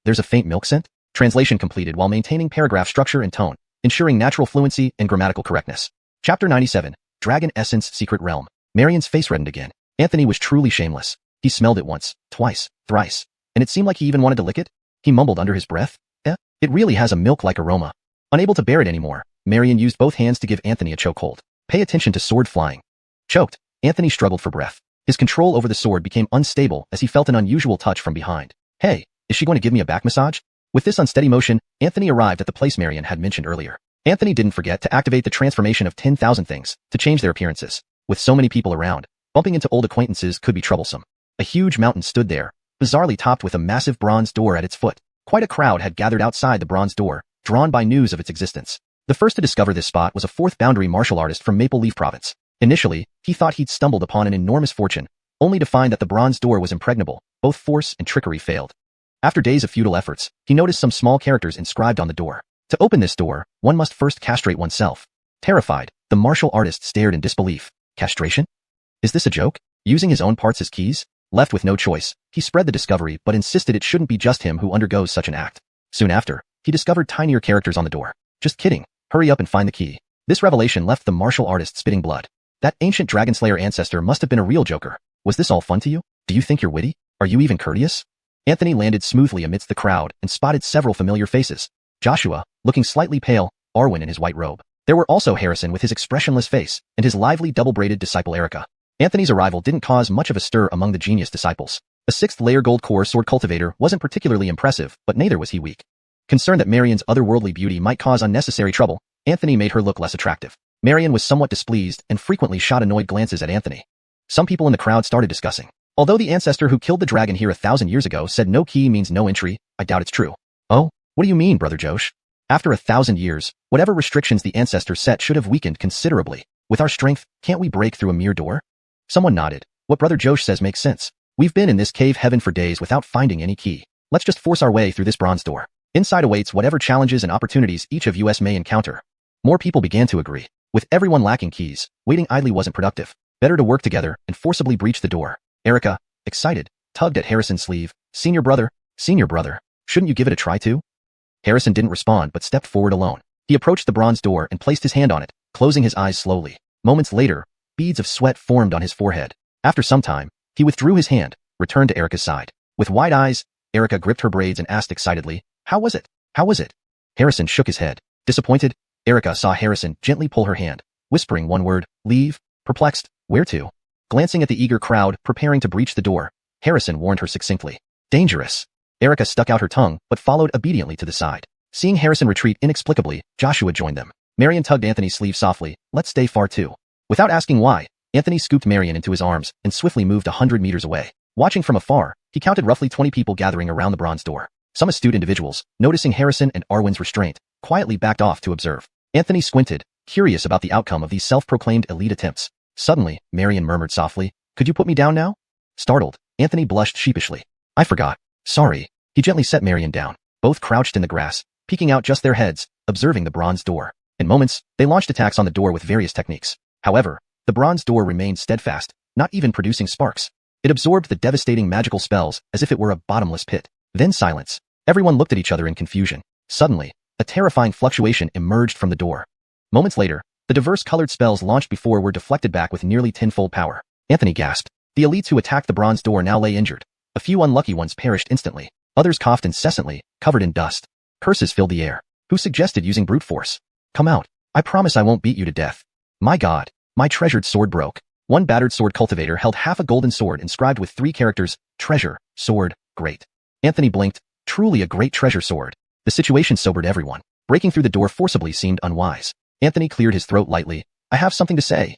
there's a faint milk scent?" Translation completed while maintaining paragraph structure and tone, ensuring natural fluency and grammatical correctness. Chapter 97, Dragon Essence Secret Realm. Marian's face reddened again. Anthony was truly shameless. He smelled it once, twice, thrice, and it seemed like he even wanted to lick it. He mumbled under his breath, It really has a milk-like aroma." Unable to bear it anymore, Marian used both hands to give Anthony a chokehold. "Pay attention to sword flying." Choked, Anthony struggled for breath. His control over the sword became unstable as he felt an unusual touch from behind. "Hey, is she going to give me a back massage?" With this unsteady motion, Anthony arrived at the place Marian had mentioned earlier. Anthony didn't forget to activate the transformation of 10,000 things to change their appearances. With so many people around, bumping into old acquaintances could be troublesome. A huge mountain stood there, bizarrely topped with a massive bronze door at its foot. Quite a crowd had gathered outside the bronze door, drawn by news of its existence. The first to discover this spot was a fourth boundary martial artist from Maple Leaf Province. Initially, he thought he'd stumbled upon an enormous fortune, only to find that the bronze door was impregnable. Both force and trickery failed. After days of futile efforts, he noticed some small characters inscribed on the door. To open this door, one must first castrate oneself. Terrified, the martial artist stared in disbelief. Castration? Is this a joke? Using his own parts as keys? Left with no choice, he spread the discovery but insisted it shouldn't be just him who undergoes such an act. Soon after, he discovered tinier characters on the door. Just kidding. Hurry up and find the key. This revelation left the martial artist spitting blood. That ancient Dragonslayer ancestor must have been a real joker. Was this all fun to you? Do you think you're witty? Are you even courteous? Anthony landed smoothly amidst the crowd and spotted several familiar faces. Joshua, looking slightly pale, Arwen in his white robe. There were also Harrison with his expressionless face and his lively double-braided disciple Erica. Anthony's arrival didn't cause much of a stir among the genius disciples. A sixth-layer gold core sword cultivator wasn't particularly impressive, but neither was he weak. Concerned that Marian's otherworldly beauty might cause unnecessary trouble, Anthony made her look less attractive. Marian was somewhat displeased and frequently shot annoyed glances at Anthony. Some people in the crowd started discussing. Although the ancestor who killed the dragon here 1,000 years ago said no key means no entry, I doubt it's true. Oh, what do you mean, Brother Josh? After 1,000 years, whatever restrictions the ancestor set should have weakened considerably. With our strength, can't we break through a mere door? Someone nodded. What Brother Josh says makes sense. We've been in this cave heaven for days without finding any key. Let's just force our way through this bronze door. Inside awaits whatever challenges and opportunities each of us may encounter. More people began to agree. With everyone lacking keys, waiting idly wasn't productive. Better to work together and forcibly breach the door. Erica, excited, tugged at Harrison's sleeve. Senior brother, shouldn't you give it a try too? Harrison didn't respond but stepped forward alone. He approached the bronze door and placed his hand on it, closing his eyes slowly. Moments later, beads of sweat formed on his forehead. After some time, he withdrew his hand, returned to Erica's side. With wide eyes, Erica gripped her braids and asked excitedly, How was it? How was it? Harrison shook his head. Disappointed, Erica saw Harrison gently pull her hand, whispering one word, leave. Perplexed, where to? Glancing at the eager crowd preparing to breach the door, Harrison warned her succinctly. Dangerous. Erica stuck out her tongue but followed obediently to the side. Seeing Harrison retreat inexplicably, Joshua joined them. Marian tugged Anthony's sleeve softly. Let's stay far too. Without asking why, Anthony scooped Marian into his arms and swiftly moved 100 meters away. Watching from afar, he counted roughly 20 people gathering around the bronze door. Some astute individuals, noticing Harrison and Arwen's restraint, quietly backed off to observe. Anthony squinted, curious about the outcome of these self-proclaimed elite attempts. Suddenly, Marian murmured softly, Could you put me down now? Startled, Anthony blushed sheepishly. I forgot. Sorry. He gently set Marian down. Both crouched in the grass, peeking out just their heads, observing the bronze door. In moments, they launched attacks on the door with various techniques. However, the bronze door remained steadfast, not even producing sparks. It absorbed the devastating magical spells as if it were a bottomless pit. Then silence. Everyone looked at each other in confusion. Suddenly, a terrifying fluctuation emerged from the door. Moments later, The diverse colored spells launched before were deflected back with nearly tenfold power. Anthony gasped. The elites who attacked the bronze door now lay injured. A few unlucky ones perished instantly. Others coughed incessantly, covered in dust. Curses filled the air. Who suggested using brute force? Come out. I promise I won't beat you to death. My God. My treasured sword broke. One battered sword cultivator held half a golden sword inscribed with 3 characters, treasure, sword, great. Anthony blinked. Truly a great treasure sword. The situation sobered everyone. Breaking through the door forcibly seemed unwise. Anthony cleared his throat lightly. I have something to say.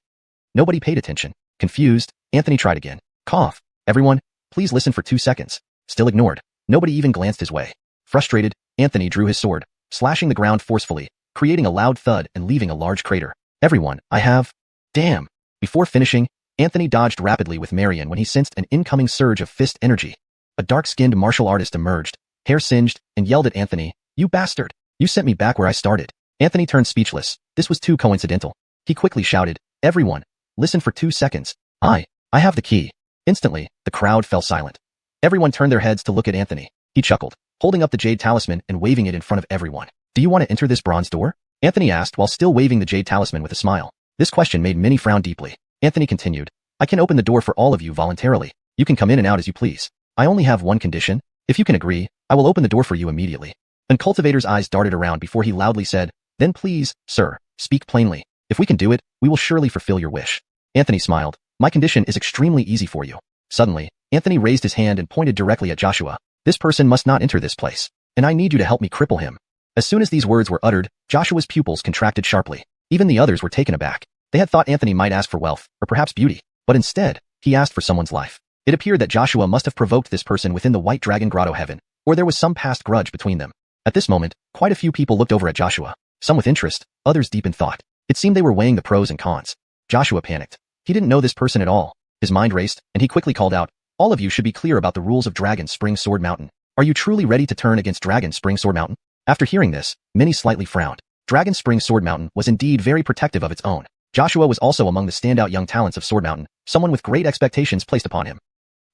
Nobody paid attention. Confused, Anthony tried again. Cough. Everyone, please listen for 2 seconds. Still ignored. Nobody even glanced his way. Frustrated, Anthony drew his sword, slashing the ground forcefully, creating a loud thud and leaving a large crater. Everyone, I have... Damn. Before finishing, Anthony dodged rapidly with Marion when he sensed an incoming surge of fist energy. A dark-skinned martial artist emerged, hair singed, and yelled at Anthony, You bastard! You sent me back where I started. Anthony turned speechless. This was too coincidental. He quickly shouted, Everyone, listen for 2 seconds. I have the key. Instantly, the crowd fell silent. Everyone turned their heads to look at Anthony. He chuckled, holding up the jade talisman and waving it in front of everyone. Do you want to enter this bronze door? Anthony asked while still waving the jade talisman with a smile. This question made many frown deeply. Anthony continued, I can open the door for all of you voluntarily. You can come in and out as you please. I only have one condition. If you can agree, I will open the door for you immediately. An cultivator's eyes darted around before he loudly said, Then please, sir, speak plainly. If we can do it, we will surely fulfill your wish. Anthony smiled. My condition is extremely easy for you. Suddenly, Anthony raised his hand and pointed directly at Joshua. This person must not enter this place, and I need you to help me cripple him. As soon as these words were uttered, Joshua's pupils contracted sharply. Even the others were taken aback. They had thought Anthony might ask for wealth, or perhaps beauty, but instead, he asked for someone's life. It appeared that Joshua must have provoked this person within the White Dragon Grotto heaven, or there was some past grudge between them. At this moment, quite a few people looked over at Joshua, some with interest, others deep in thought. It seemed they were weighing the pros and cons. Joshua panicked. He didn't know this person at all. His mind raced, and he quickly called out, All of you should be clear about the rules of Dragon Spring Sword Mountain. Are you truly ready to turn against Dragon Spring Sword Mountain? After hearing this, many slightly frowned. Dragon Spring Sword Mountain was indeed very protective of its own. Joshua was also among the standout young talents of Sword Mountain, someone with great expectations placed upon him.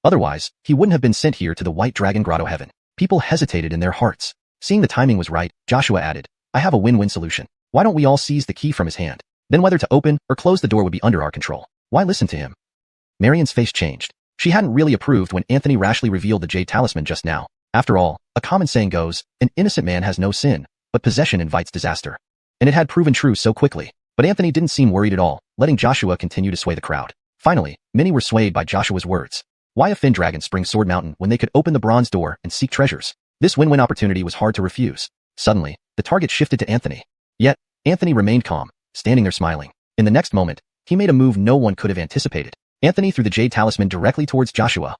Otherwise, he wouldn't have been sent here to the White Dragon Grotto heaven. People hesitated in their hearts. Seeing the timing was right, Joshua added, I have a win-win solution. Why don't we all seize the key from his hand? Then whether to open or close the door would be under our control. Why listen to him? Marion's face changed. She hadn't really approved when Anthony rashly revealed the jade talisman just now. After all, a common saying goes, an innocent man has no sin, but possession invites disaster. And it had proven true so quickly. But Anthony didn't seem worried at all, letting Joshua continue to sway the crowd. Finally, many were swayed by Joshua's words. Why offend Dragon Spring Sword Mountain when they could open the bronze door and seek treasures? This win-win opportunity was hard to refuse. Suddenly, the target shifted to Anthony. Yet, Anthony remained calm, standing there smiling. In the next moment, he made a move no one could have anticipated. Anthony threw the jade talisman directly towards Joshua.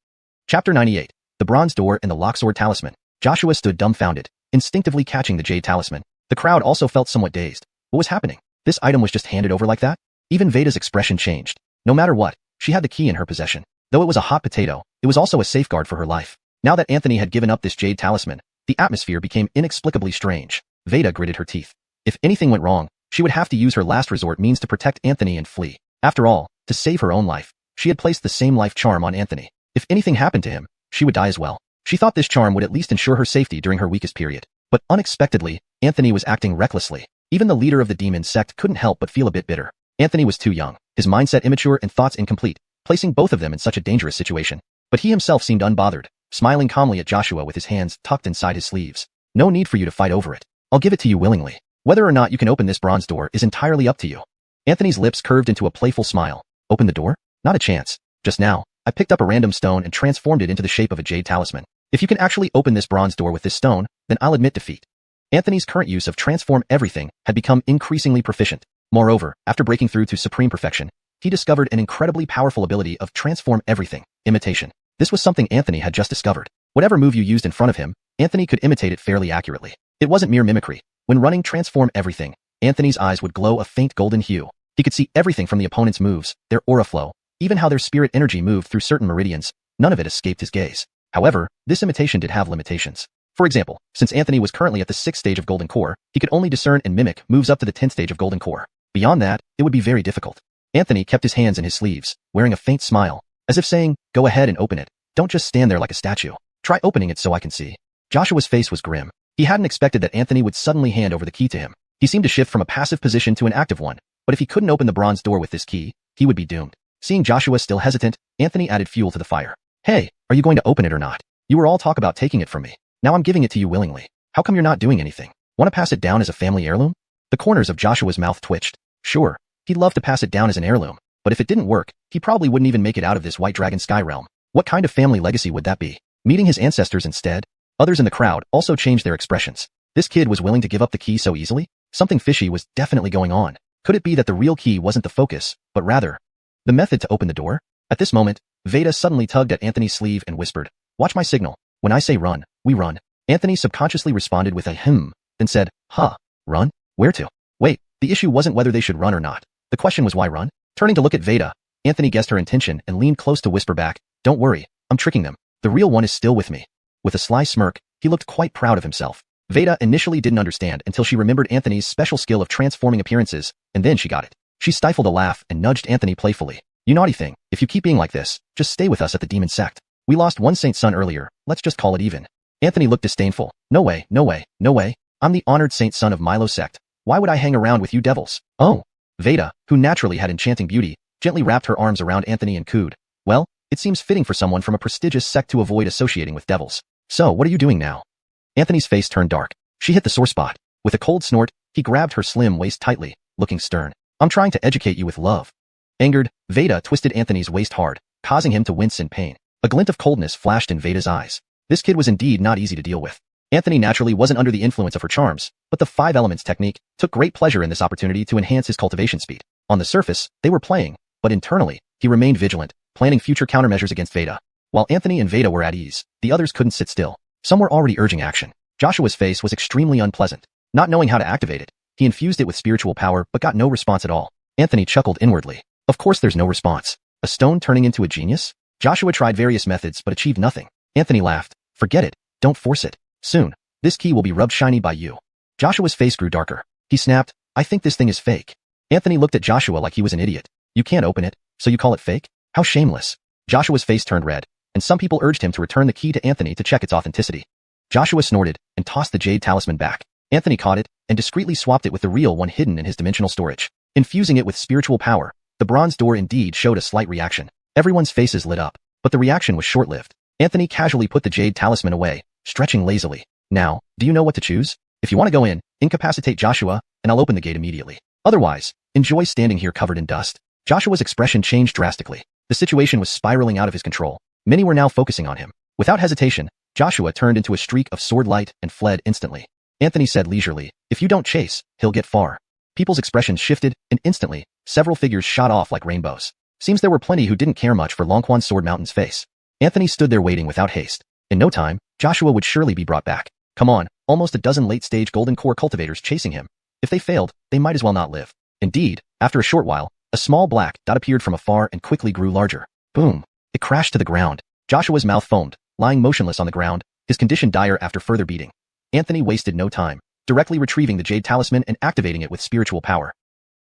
Chapter 98. The Bronze Door and the Locksword Talisman. Joshua stood dumbfounded, instinctively catching the jade talisman. The crowd also felt somewhat dazed. What was happening? This item was just handed over like that? Even Veda's expression changed. No matter what, she had the key in her possession. Though it was a hot potato, it was also a safeguard for her life. Now that Anthony had given up this jade talisman, the atmosphere became inexplicably strange. Veda gritted her teeth. If anything went wrong, she would have to use her last resort means to protect Anthony and flee. After all, to save her own life, she had placed the same life charm on Anthony. If anything happened to him, she would die as well. She thought this charm would at least ensure her safety during her weakest period. But unexpectedly, Anthony was acting recklessly. Even the leader of the demon sect couldn't help but feel a bit bitter. Anthony was too young, his mindset immature and thoughts incomplete, placing both of them in such a dangerous situation. But he himself seemed unbothered, smiling calmly at Joshua with his hands tucked inside his sleeves. No need for you to fight over it. I'll give it to you willingly. Whether or not you can open this bronze door is entirely up to you. Anthony's lips curved into a playful smile. Open the door? Not a chance. Just now, I picked up a random stone and transformed it into the shape of a jade talisman. If you can actually open this bronze door with this stone, then I'll admit defeat. Anthony's current use of transform everything had become increasingly proficient. Moreover, after breaking through to supreme perfection, he discovered an incredibly powerful ability of transform everything, imitation. This was something Anthony had just discovered. Whatever move you used in front of him, Anthony could imitate it fairly accurately. It wasn't mere mimicry. When running transform everything, Anthony's eyes would glow a faint golden hue. He could see everything from the opponent's moves, their aura flow, even how their spirit energy moved through certain meridians. None of it escaped his gaze. However, this imitation did have limitations. For example, since Anthony was currently at the 6th stage of Golden Core, he could only discern and mimic moves up to the 10th stage of Golden Core. Beyond that, it would be very difficult. Anthony kept his hands in his sleeves, wearing a faint smile, as if saying, go ahead and open it. Don't just stand there like a statue. Try opening it so I can see. Joshua's face was grim. He hadn't expected that Anthony would suddenly hand over the key to him. He seemed to shift from a passive position to an active one, But if he couldn't open the bronze door with this key, he would be doomed. Seeing Joshua still hesitant, Anthony added fuel to the fire. Hey, are you going to open it or not? You were all talk about taking it from me. Now I'm giving it to you willingly. How come you're not doing anything? Want to pass it down as a family heirloom? The corners of Joshua's mouth twitched. Sure, he'd love to pass it down as an heirloom, but if it didn't work, he probably wouldn't even make it out of this white dragon sky realm. What kind of family legacy would that be? Meeting his ancestors instead? Others in the crowd also changed their expressions. This kid was willing to give up the key so easily? Something fishy was definitely going on. Could it be that the real key wasn't the focus, but rather the method to open the door? At this moment, Veda suddenly tugged at Anthony's sleeve and whispered, "Watch my signal. When I say run, we run." Anthony subconsciously responded with a then said, "Huh, run? Where to?" Wait, the issue wasn't whether they should run or not. The question was why run? Turning to look at Veda, Anthony guessed her intention and leaned close to whisper back, "Don't worry, I'm tricking them. The real one is still with me." With a sly smirk, he looked quite proud of himself. Veda initially didn't understand until she remembered Anthony's special skill of transforming appearances, and then she got it. She stifled a laugh and nudged Anthony playfully. "You naughty thing, if you keep being like this, just stay with us at the demon sect. We lost one saint's son earlier, let's just call it even." Anthony looked disdainful. "No way, no way, no way. I'm the honored saint son of Milo sect. Why would I hang around with you devils?" "Oh." Veda, who naturally had enchanting beauty, gently wrapped her arms around Anthony and cooed. "Well, it seems fitting for someone from a prestigious sect to avoid associating with devils. So what are you doing now?" Anthony's face turned dark. She hit the sore spot. With a cold snort, he grabbed her slim waist tightly, looking stern. "I'm trying to educate you with love." Angered, Veda twisted Anthony's waist hard, causing him to wince in pain. A glint of coldness flashed in Veda's eyes. This kid was indeed not easy to deal with. Anthony naturally wasn't under the influence of her charms, but the 5 elements technique took great pleasure in this opportunity to enhance his cultivation speed. On the surface, they were playing, but internally, he remained vigilant, planning future countermeasures against Veda. While Anthony and Veda were at ease, the others couldn't sit still. Some were already urging action. Joshua's face was extremely unpleasant. Not knowing how to activate it, he infused it with spiritual power but got no response at all. Anthony chuckled inwardly. Of course there's no response. A stone turning into a genius? Joshua tried various methods but achieved nothing. Anthony laughed. Forget it. Don't force it. Soon, this key will be rubbed shiny by you. Joshua's face grew darker. He snapped, "I think this thing is fake." Anthony looked at Joshua like he was an idiot. "You can't open it, so you call it fake? How shameless." Joshua's face turned red, and some people urged him to return the key to Anthony to check its authenticity. Joshua snorted and tossed the jade talisman back. Anthony caught it and discreetly swapped it with the real one hidden in his dimensional storage. Infusing it with spiritual power, the bronze door indeed showed a slight reaction. Everyone's faces lit up, but the reaction was short-lived. Anthony casually put the jade talisman away, stretching lazily. "Now, do you know what to choose? If you want to go in, incapacitate Joshua, and I'll open the gate immediately. Otherwise, enjoy standing here covered in dust." Joshua's expression changed drastically. The situation was spiraling out of his control. Many were now focusing on him. Without hesitation, Joshua turned into a streak of sword light and fled instantly. Anthony said leisurely, "If you don't chase, he'll get far." People's expressions shifted, and instantly, several figures shot off like rainbows. Seems there were plenty who didn't care much for Longquan Sword Mountain's face. Anthony stood there waiting without haste. In no time, Joshua would surely be brought back. Come on, almost a dozen late-stage golden core cultivators chasing him. If they failed, they might as well not live. Indeed, after a short while, a small black dot appeared from afar and quickly grew larger. Boom! It crashed to the ground. Joshua's mouth foamed, lying motionless on the ground, his condition dire after further beating. Anthony wasted no time, directly retrieving the jade talisman and activating it with spiritual power.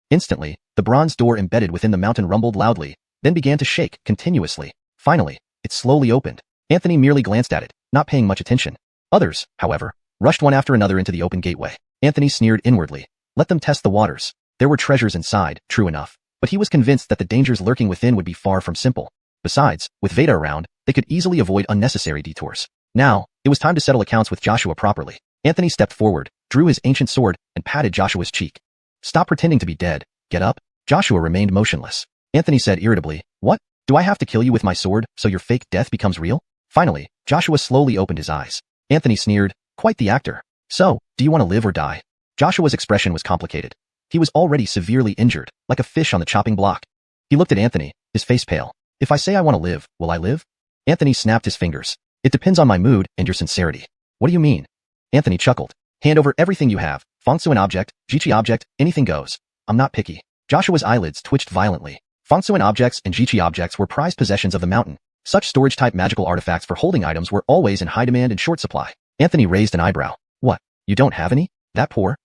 Instantly, the bronze door embedded within the mountain rumbled loudly, then began to shake continuously. Finally, it slowly opened. Anthony merely glanced at it, not paying much attention. Others, however, rushed one after another into the open gateway. Anthony sneered inwardly. Let them test the waters. There were treasures inside, true enough, but he was convinced that the dangers lurking within would be far from simple. Besides, with Veda around, they could easily avoid unnecessary detours. Now, it was time to settle accounts with Joshua properly. Anthony stepped forward, drew his ancient sword, and patted Joshua's cheek. Stop pretending to be dead. Get up. Joshua remained motionless. Anthony said irritably, What? Do I have to kill you with my sword so your fake death becomes real? Finally, Joshua slowly opened his eyes. Anthony sneered, Quite the actor. So, do you want to live or die? Joshua's expression was complicated. He was already severely injured, like a fish on the chopping block. He looked at Anthony, his face pale. If I say I want to live, will I live? Anthony snapped his fingers. It depends on my mood and your sincerity. What do you mean? Anthony chuckled. Hand over everything you have, Fongsuan object, Jiqi object, anything goes. I'm not picky. Joshua's eyelids twitched violently. Fongsuan objects and Jiqi objects were prized possessions of the mountain. Such storage-type magical artifacts for holding items were always in high demand and short supply. Anthony raised an eyebrow. What? You don't have any? That poor?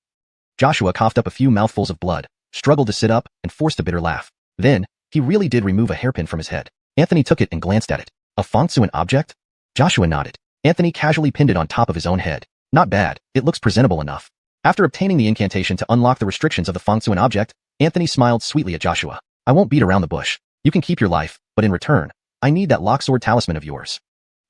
Joshua coughed up a few mouthfuls of blood, struggled to sit up, and forced a bitter laugh. Then, he really did remove a hairpin from his head. Anthony took it and glanced at it. A Fongsuan object? Joshua nodded. Anthony casually pinned it on top of his own head. Not bad, it looks presentable enough. After obtaining the incantation to unlock the restrictions of the Fongsuan object, Anthony smiled sweetly at Joshua. I won't beat around the bush. You can keep your life, but in return, I need that locksword talisman of yours.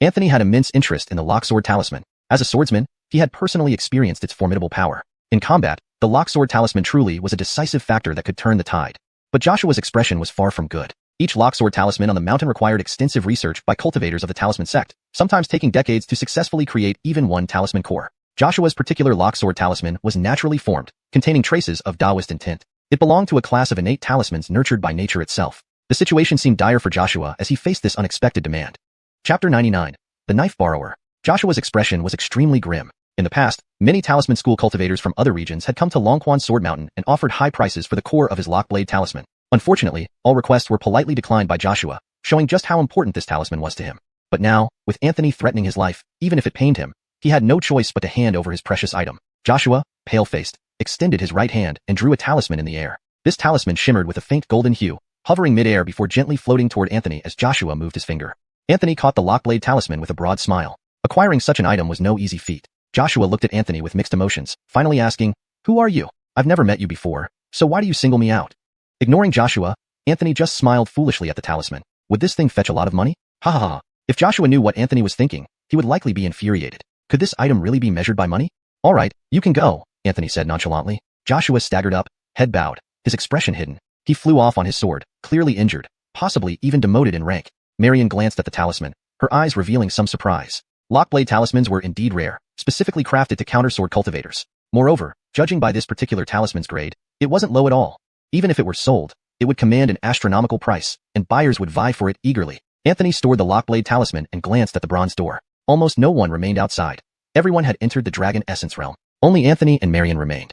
Anthony had immense interest in the locksword talisman. As a swordsman, he had personally experienced its formidable power. In combat, the locksword talisman truly was a decisive factor that could turn the tide. But Joshua's expression was far from good. Each locksword talisman on the mountain required extensive research by cultivators of the talisman sect, sometimes taking decades to successfully create even one talisman core. Joshua's particular locksword talisman was naturally formed, containing traces of Taoist intent. It belonged to a class of innate talismans nurtured by nature itself. The situation seemed dire for Joshua as he faced this unexpected demand. Chapter 99. The Knife Borrower. Joshua's expression was extremely grim. In the past, many talisman school cultivators from other regions had come to Longquan Sword Mountain and offered high prices for the core of his lockblade talisman. Unfortunately, all requests were politely declined by Joshua, showing just how important this talisman was to him. But now, with Anthony threatening his life, even if it pained him, he had no choice but to hand over his precious item. Joshua, pale-faced, extended his right hand and drew a talisman in the air. This talisman shimmered with a faint golden hue, hovering mid-air before gently floating toward Anthony as Joshua moved his finger. Anthony caught the lockblade talisman with a broad smile. Acquiring such an item was no easy feat. Joshua looked at Anthony with mixed emotions, finally asking, "Who are you? I've never met you before, so why do you single me out?" Ignoring Joshua, Anthony just smiled foolishly at the talisman. Would this thing fetch a lot of money? Ha ha ha. If Joshua knew what Anthony was thinking, he would likely be infuriated. Could this item really be measured by money? All right, you can go, Anthony said nonchalantly. Joshua staggered up, head bowed, his expression hidden. He flew off on his sword, clearly injured, possibly even demoted in rank. Marion glanced at the talisman, her eyes revealing some surprise. Lockblade talismans were indeed rare, specifically crafted to counter sword cultivators. Moreover, judging by this particular talisman's grade, it wasn't low at all. Even if it were sold, it would command an astronomical price, and buyers would vie for it eagerly. Anthony stored the lockblade talisman and glanced at the bronze door. Almost no one remained outside. Everyone had entered the Dragon Essence realm. Only Anthony and Marion remained.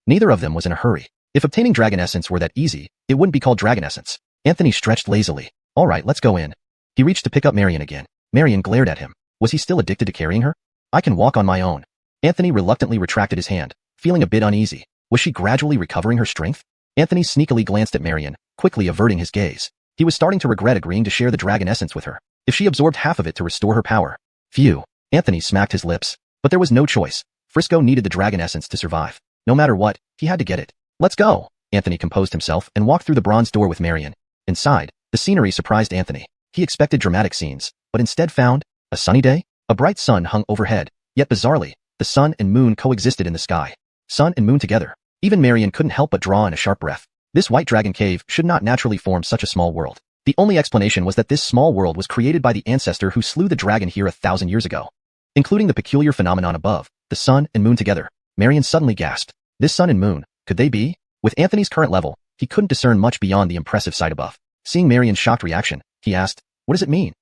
Neither of them was in a hurry. If obtaining Dragon Essence were that easy, it wouldn't be called Dragon Essence. Anthony stretched lazily. All right, let's go in. He reached to pick up Marion again. Marion glared at him. Was he still addicted to carrying her? I can walk on my own. Anthony reluctantly retracted his hand, feeling a bit uneasy. Was she gradually recovering her strength? Anthony sneakily glanced at Marion, quickly averting his gaze. He was starting to regret agreeing to share the Dragon Essence with her. If she absorbed half of it to restore her power. Phew. Anthony smacked his lips. But there was no choice. Frisco needed the Dragon Essence to survive. No matter what, he had to get it. Let's go. Anthony composed himself and walked through the bronze door with Marion. Inside, the scenery surprised Anthony. He expected dramatic scenes, but instead found a sunny day. A bright sun hung overhead, yet bizarrely, the sun and moon coexisted in the sky. Sun and moon together. Even Marion couldn't help but draw in a sharp breath. This white dragon cave should not naturally form such a small world. The only explanation was that this small world was created by the ancestor who slew the dragon here 1,000 years ago. Including the peculiar phenomenon above, the sun and moon together, Marion suddenly gasped. This sun and moon, could they be? With Anthony's current level, he couldn't discern much beyond the impressive sight above. Seeing Marion's shocked reaction, he asked, "What does it mean?"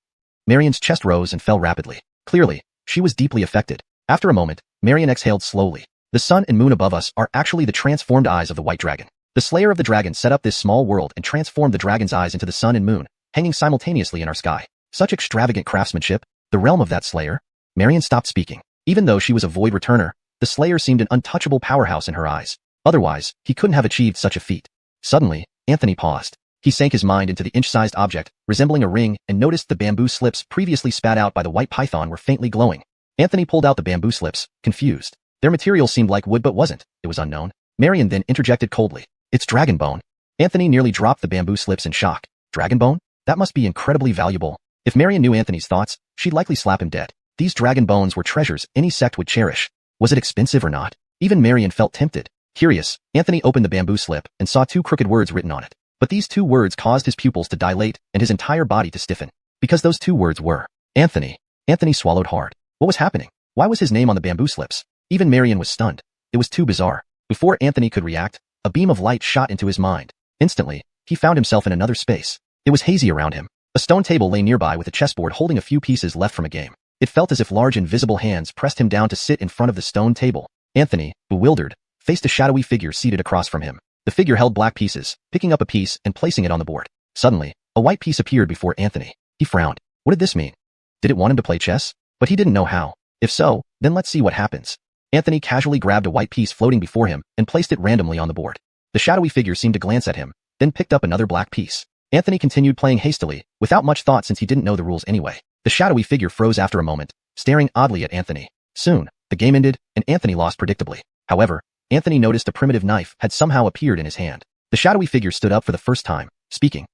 Marion's chest rose and fell rapidly. Clearly, she was deeply affected. After a moment, Marion exhaled slowly. The sun and moon above us are actually the transformed eyes of the white dragon. The slayer of the dragon set up this small world and transformed the dragon's eyes into the sun and moon, hanging simultaneously in our sky. Such extravagant craftsmanship, the realm of that slayer. Marion stopped speaking. Even though she was a void returner, the slayer seemed an untouchable powerhouse in her eyes. Otherwise, he couldn't have achieved such a feat. Suddenly, Anthony paused. He sank his mind into the inch-sized object, resembling a ring, and noticed the bamboo slips previously spat out by the white python were faintly glowing. Anthony pulled out the bamboo slips, confused. Their material seemed like wood but wasn't. It was unknown. Marion then interjected coldly. "It's dragon bone." Anthony nearly dropped the bamboo slips in shock. Dragon bone? That must be incredibly valuable. If Marion knew Anthony's thoughts, she'd likely slap him dead. These dragon bones were treasures any sect would cherish. Was it expensive or not? Even Marion felt tempted. Curious, Anthony opened the bamboo slip and saw 2 crooked words written on it. But these 2 words caused his pupils to dilate and his entire body to stiffen. Because those 2 words were Anthony. Anthony swallowed hard. What was happening? Why was his name on the bamboo slips? Even Marion was stunned. It was too bizarre. Before Anthony could react, a beam of light shot into his mind. Instantly, he found himself in another space. It was hazy around him. A stone table lay nearby with a chessboard holding a few pieces left from a game. It felt as if large invisible hands pressed him down to sit in front of the stone table. Anthony, bewildered, faced a shadowy figure seated across from him. The figure held black pieces, picking up a piece and placing it on the board. Suddenly, a white piece appeared before Anthony. He frowned. What did this mean? Did it want him to play chess? But he didn't know how. If so, then let's see what happens. Anthony casually grabbed a white piece floating before him and placed it randomly on the board. The shadowy figure seemed to glance at him, then picked up another black piece. Anthony continued playing hastily, without much thought since he didn't know the rules anyway. The shadowy figure froze after a moment, staring oddly at Anthony. Soon, the game ended, and Anthony lost predictably. However, Anthony noticed a primitive knife had somehow appeared in his hand. The shadowy figure stood up for the first time, speaking.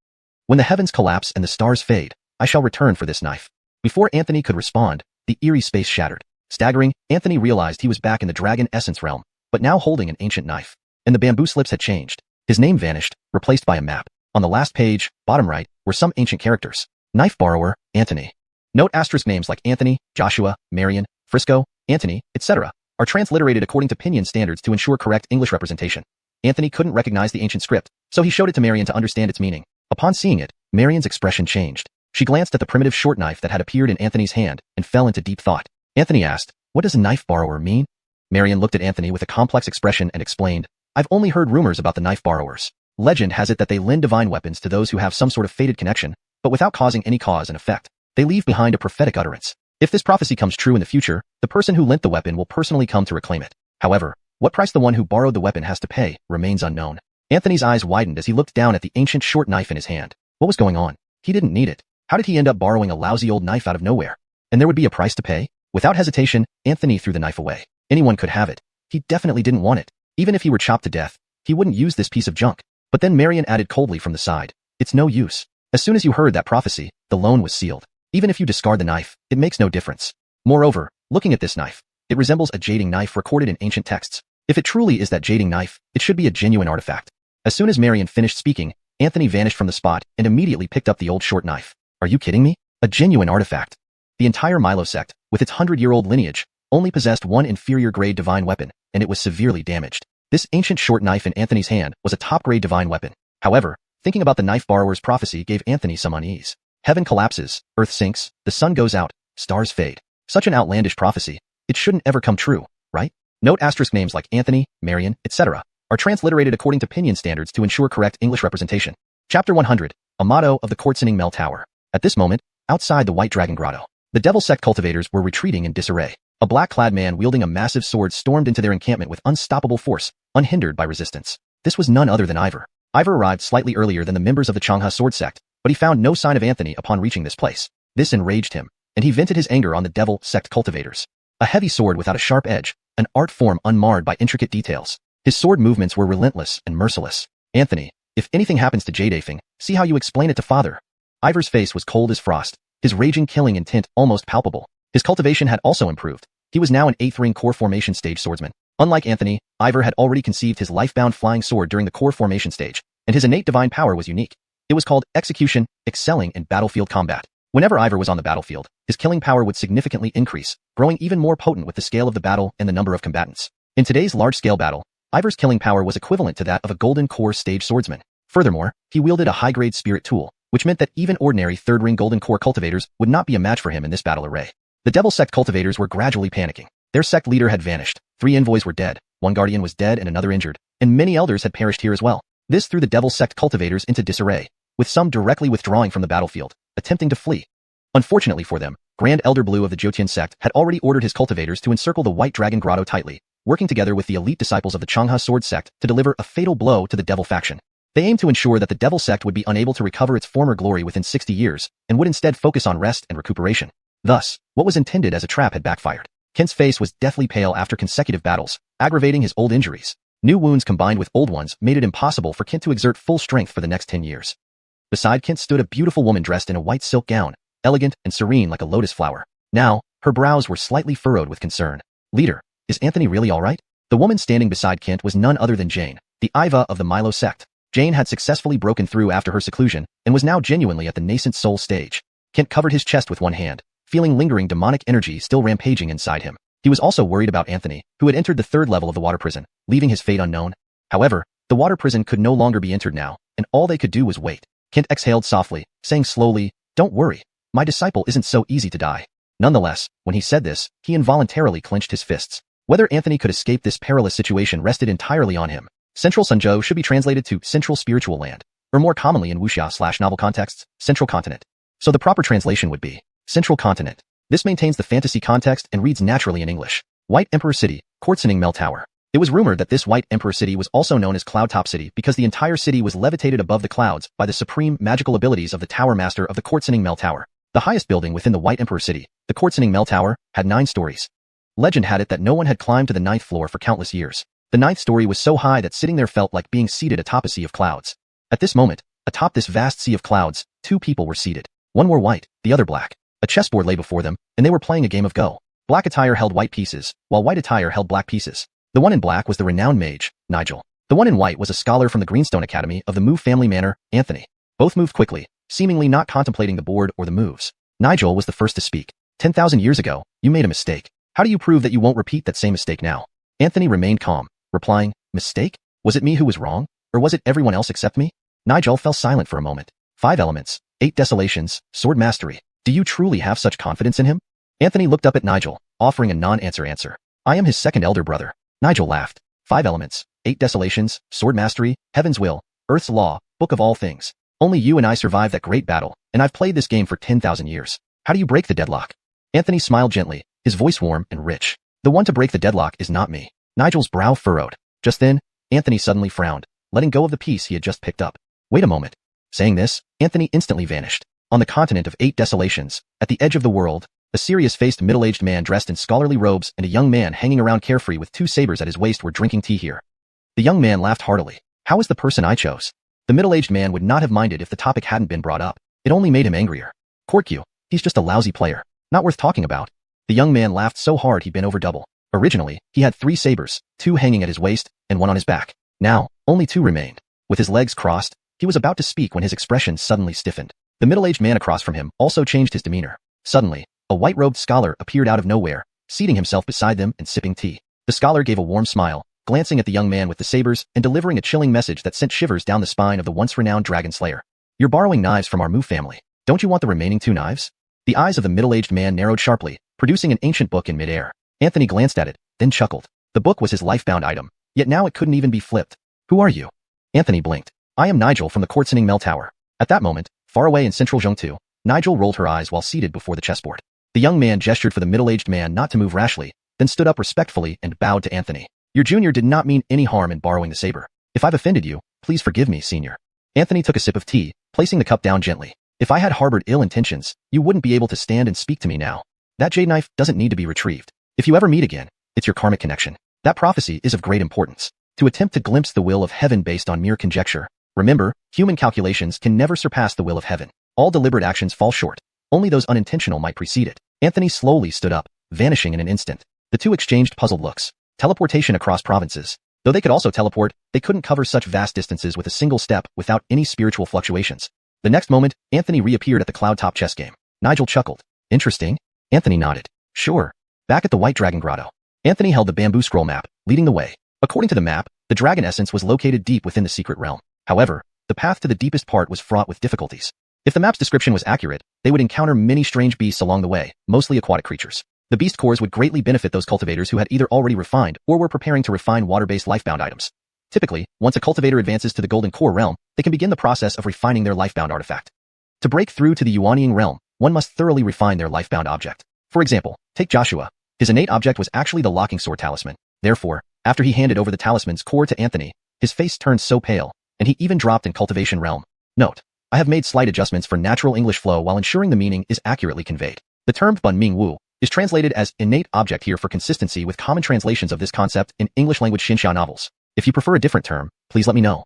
When the heavens collapse and the stars fade, I shall return for this knife. Before Anthony could respond, the eerie space shattered. Staggering, Anthony realized he was back in the dragon essence realm, but now holding an ancient knife. And the bamboo slips had changed. His name vanished, replaced by a map. On the last page, bottom right, were some ancient characters. Knife borrower, Anthony. Note asterisk names like Anthony, Joshua, Marion, Frisco, Anthony, etc. are transliterated according to Pinyin standards to ensure correct English representation. Anthony couldn't recognize the ancient script, so he showed it to Marion to understand its meaning. Upon seeing it, Marion's expression changed. She glanced at the primitive short knife that had appeared in Anthony's hand and fell into deep thought. Anthony asked, "What does a knife borrower mean?" Marion looked at Anthony with a complex expression and explained, "I've only heard rumors about the knife borrowers. Legend has it that they lend divine weapons to those who have some sort of fated connection, but without causing any cause and effect. They leave behind a prophetic utterance. If this prophecy comes true in the future, the person who lent the weapon will personally come to reclaim it. However, what price the one who borrowed the weapon has to pay remains unknown." Anthony's eyes widened as he looked down at the ancient short knife in his hand. What was going on? He didn't need it. How did he end up borrowing a lousy old knife out of nowhere? And there would be a price to pay? Without hesitation, Anthony threw the knife away. Anyone could have it. He definitely didn't want it. Even if he were chopped to death, he wouldn't use this piece of junk. But then Marion added coldly from the side, "It's no use. As soon as you heard that prophecy, the loan was sealed. Even if you discard the knife, it makes no difference. Moreover, looking at this knife, it resembles a jading knife recorded in ancient texts. If it truly is that jading knife, it should be a genuine artifact." As soon as Marion finished speaking, Anthony vanished from the spot and immediately picked up the old short knife. Are you kidding me? A genuine artifact. The entire Milo sect, with its 100-year-old lineage, only possessed one inferior-grade divine weapon, and it was severely damaged. This ancient short knife in Anthony's hand was a top-grade divine weapon. However, thinking about the knife borrower's prophecy gave Anthony some unease. Heaven collapses, earth sinks, the sun goes out, stars fade. Such an outlandish prophecy. It shouldn't ever come true, right? Note asterisk names like Anthony, Marion, etc. are transliterated according to Pinyin standards to ensure correct English representation. Chapter 100, a motto of the Quartzining Mel Tower. At this moment, outside the White Dragon Grotto, the Devil Sect cultivators were retreating in disarray. A black-clad man wielding a massive sword stormed into their encampment with unstoppable force, unhindered by resistance. This was none other than Ivor. Ivor arrived slightly earlier than the members of the Changha sword sect, but he found no sign of Anthony upon reaching this place. This enraged him, and he vented his anger on the Devil Sect cultivators. A heavy sword without a sharp edge, an art form unmarred by intricate details. His sword movements were relentless and merciless. "Anthony, if anything happens to Jadafing, see how you explain it to father." Ivor's face was cold as frost, his raging killing intent almost palpable. His cultivation had also improved. He was now an 8th ring core formation stage swordsman. Unlike Anthony, Ivor had already conceived his life-bound flying sword during the core formation stage, and his innate divine power was unique. It was called execution, excelling in battlefield combat. Whenever Ivor was on the battlefield, his killing power would significantly increase, growing even more potent with the scale of the battle and the number of combatants. In today's large-scale battle, Ivor's killing power was equivalent to that of a golden core stage swordsman. Furthermore, he wielded a high-grade spirit tool, which meant that even ordinary 3rd ring golden core cultivators would not be a match for him in this battle array. The Devil Sect cultivators were gradually panicking. Their sect leader had vanished, 3 envoys were dead, 1 guardian was dead and another injured, and many elders had perished here as well. This threw the Devil Sect cultivators into disarray, with some directly withdrawing from the battlefield, attempting to flee. Unfortunately for them, Grand Elder Blue of the Jotian sect had already ordered his cultivators to encircle the White Dragon Grotto tightly, working together with the elite disciples of the Changha sword sect to deliver a fatal blow to the Devil faction. They aimed to ensure that the Devil sect would be unable to recover its former glory within 60 years, and would instead focus on rest and recuperation. Thus, what was intended as a trap had backfired. Kent's face was deathly pale after consecutive battles, aggravating his old injuries. New wounds combined with old ones made it impossible for Kent to exert full strength for the next 10 years. Beside Kent stood a beautiful woman dressed in a white silk gown, elegant and serene like a lotus flower. Now, her brows were slightly furrowed with concern. "Leader, is Anthony really all right?" The woman standing beside Kent was none other than Jane, the Iva of the Milo sect. Jane had successfully broken through after her seclusion, and was now genuinely at the nascent soul stage. Kent covered his chest with one hand, feeling lingering demonic energy still rampaging inside him. He was also worried about Anthony, who had entered the 3rd level of the water prison, leaving his fate unknown. However, the water prison could no longer be entered now, and all they could do was wait. Kent exhaled softly, saying slowly, "Don't worry, my disciple isn't so easy to die." Nonetheless, when he said this, he involuntarily clenched his fists. Whether Anthony could escape this perilous situation rested entirely on him. Central Sunzhou should be translated to Central Spiritual Land, or more commonly in wuxia/novel contexts, Central Continent. So the proper translation would be Central Continent. This maintains the fantasy context and reads naturally in English. White Emperor City, Quartzining Mel Tower. It was rumored that this White Emperor City was also known as Cloudtop City because the entire city was levitated above the clouds by the supreme magical abilities of the Tower Master of the Quartzining Mel Tower. The highest building within the White Emperor City, the Quartzining Mel Tower, had 9 stories. Legend had it that no one had climbed to the 9th floor for countless years. The ninth story was so high that sitting there felt like being seated atop a sea of clouds. At this moment, atop this vast sea of clouds, two people were seated. One wore white, the other black. A chessboard lay before them, and they were playing a game of Go. Black attire held white pieces, while white attire held black pieces. The one in black was the renowned mage, Nigel. The one in white was a scholar from the Greenstone Academy of the Move family manor, Anthony. Both moved quickly, seemingly not contemplating the board or the moves. Nigel was the first to speak. 10,000 years ago, you made a mistake. How do you prove that you won't repeat that same mistake now? Anthony remained calm, replying, mistake? Was it me who was wrong? Or was it everyone else except me? Nigel fell silent for a moment. 5 elements, 8 desolations, sword mastery. Do you truly have such confidence in him? Anthony looked up at Nigel, offering a non-answer answer. I am his second elder brother. Nigel laughed. 5 elements, 8 desolations, sword mastery, heaven's will, earth's law, book of all things. Only you and I survived that great battle, and I've played this game for 10,000 years. How do you break the deadlock? Anthony smiled gently, his voice warm and rich. The one to break the deadlock is not me. Nigel's brow furrowed. Just then, Anthony suddenly frowned, letting go of the piece he had just picked up. Wait a moment. Saying this, Anthony instantly vanished. On the continent of 8 desolations, at the edge of the world, a serious-faced middle-aged man dressed in scholarly robes and a young man hanging around carefree with 2 sabers at his waist were drinking tea here. The young man laughed heartily. How is the person I chose? The middle-aged man would not have minded if the topic hadn't been brought up. It only made him angrier. Corkyu, he's just a lousy player. Not worth talking about. The young man laughed so hard he bent over double. Originally, he had 3 sabers, 2 hanging at his waist, and 1 on his back. Now, only 2 remained. With his legs crossed, he was about to speak when his expression suddenly stiffened. The middle-aged man across from him also changed his demeanor. Suddenly, a white-robed scholar appeared out of nowhere, seating himself beside them and sipping tea. The scholar gave a warm smile, glancing at the young man with the sabers and delivering a chilling message that sent shivers down the spine of the once-renowned dragon slayer. You're borrowing knives from our Mu family. Don't you want the remaining 2 knives? The eyes of the middle-aged man narrowed sharply, producing an ancient book in midair. Anthony glanced at it, then chuckled. The book was his life-bound item, yet now it couldn't even be flipped. Who are you? Anthony blinked. I am Nigel from the Quartzoning Mel Tower. At that moment, far away in central Zhongtu, Nigel rolled her eyes while seated before the chessboard. The young man gestured for the middle-aged man not to move rashly, then stood up respectfully and bowed to Anthony. Your junior did not mean any harm in borrowing the saber. If I've offended you, please forgive me, senior. Anthony took a sip of tea, placing the cup down gently. If I had harbored ill intentions, you wouldn't be able to stand and speak to me now. That jade knife doesn't need to be retrieved. If you ever meet again, it's your karmic connection. That prophecy is of great importance. To attempt to glimpse the will of heaven based on mere conjecture. Remember, human calculations can never surpass the will of heaven. All deliberate actions fall short. Only those unintentional might precede it. Anthony slowly stood up, vanishing in an instant. The two exchanged puzzled looks. Teleportation across provinces. Though they could also teleport, they couldn't cover such vast distances with a single step without any spiritual fluctuations. The next moment, Anthony reappeared at the cloud-top chess game. Nigel chuckled. Interesting? Anthony nodded. Sure. Back at the White Dragon Grotto. Anthony held the bamboo scroll map, leading the way. According to the map, the dragon essence was located deep within the secret realm. However, the path to the deepest part was fraught with difficulties. If the map's description was accurate, they would encounter many strange beasts along the way, mostly aquatic creatures. The beast cores would greatly benefit those cultivators who had either already refined or were preparing to refine water-based lifebound items. Typically, once a cultivator advances to the Golden Core realm, they can begin the process of refining their lifebound artifact. To break through to the Yuanying realm, one must thoroughly refine their lifebound object. For example, take Joshua. His innate object was actually the locking sword talisman. Therefore, after he handed over the talisman's core to Anthony, his face turned so pale, and he even dropped in cultivation realm. Note: I have made slight adjustments for natural English flow while ensuring the meaning is accurately conveyed. The term Bun Ming Wu is translated as innate object here for consistency with common translations of this concept in English language Xinxia novels. If you prefer a different term, please let me know.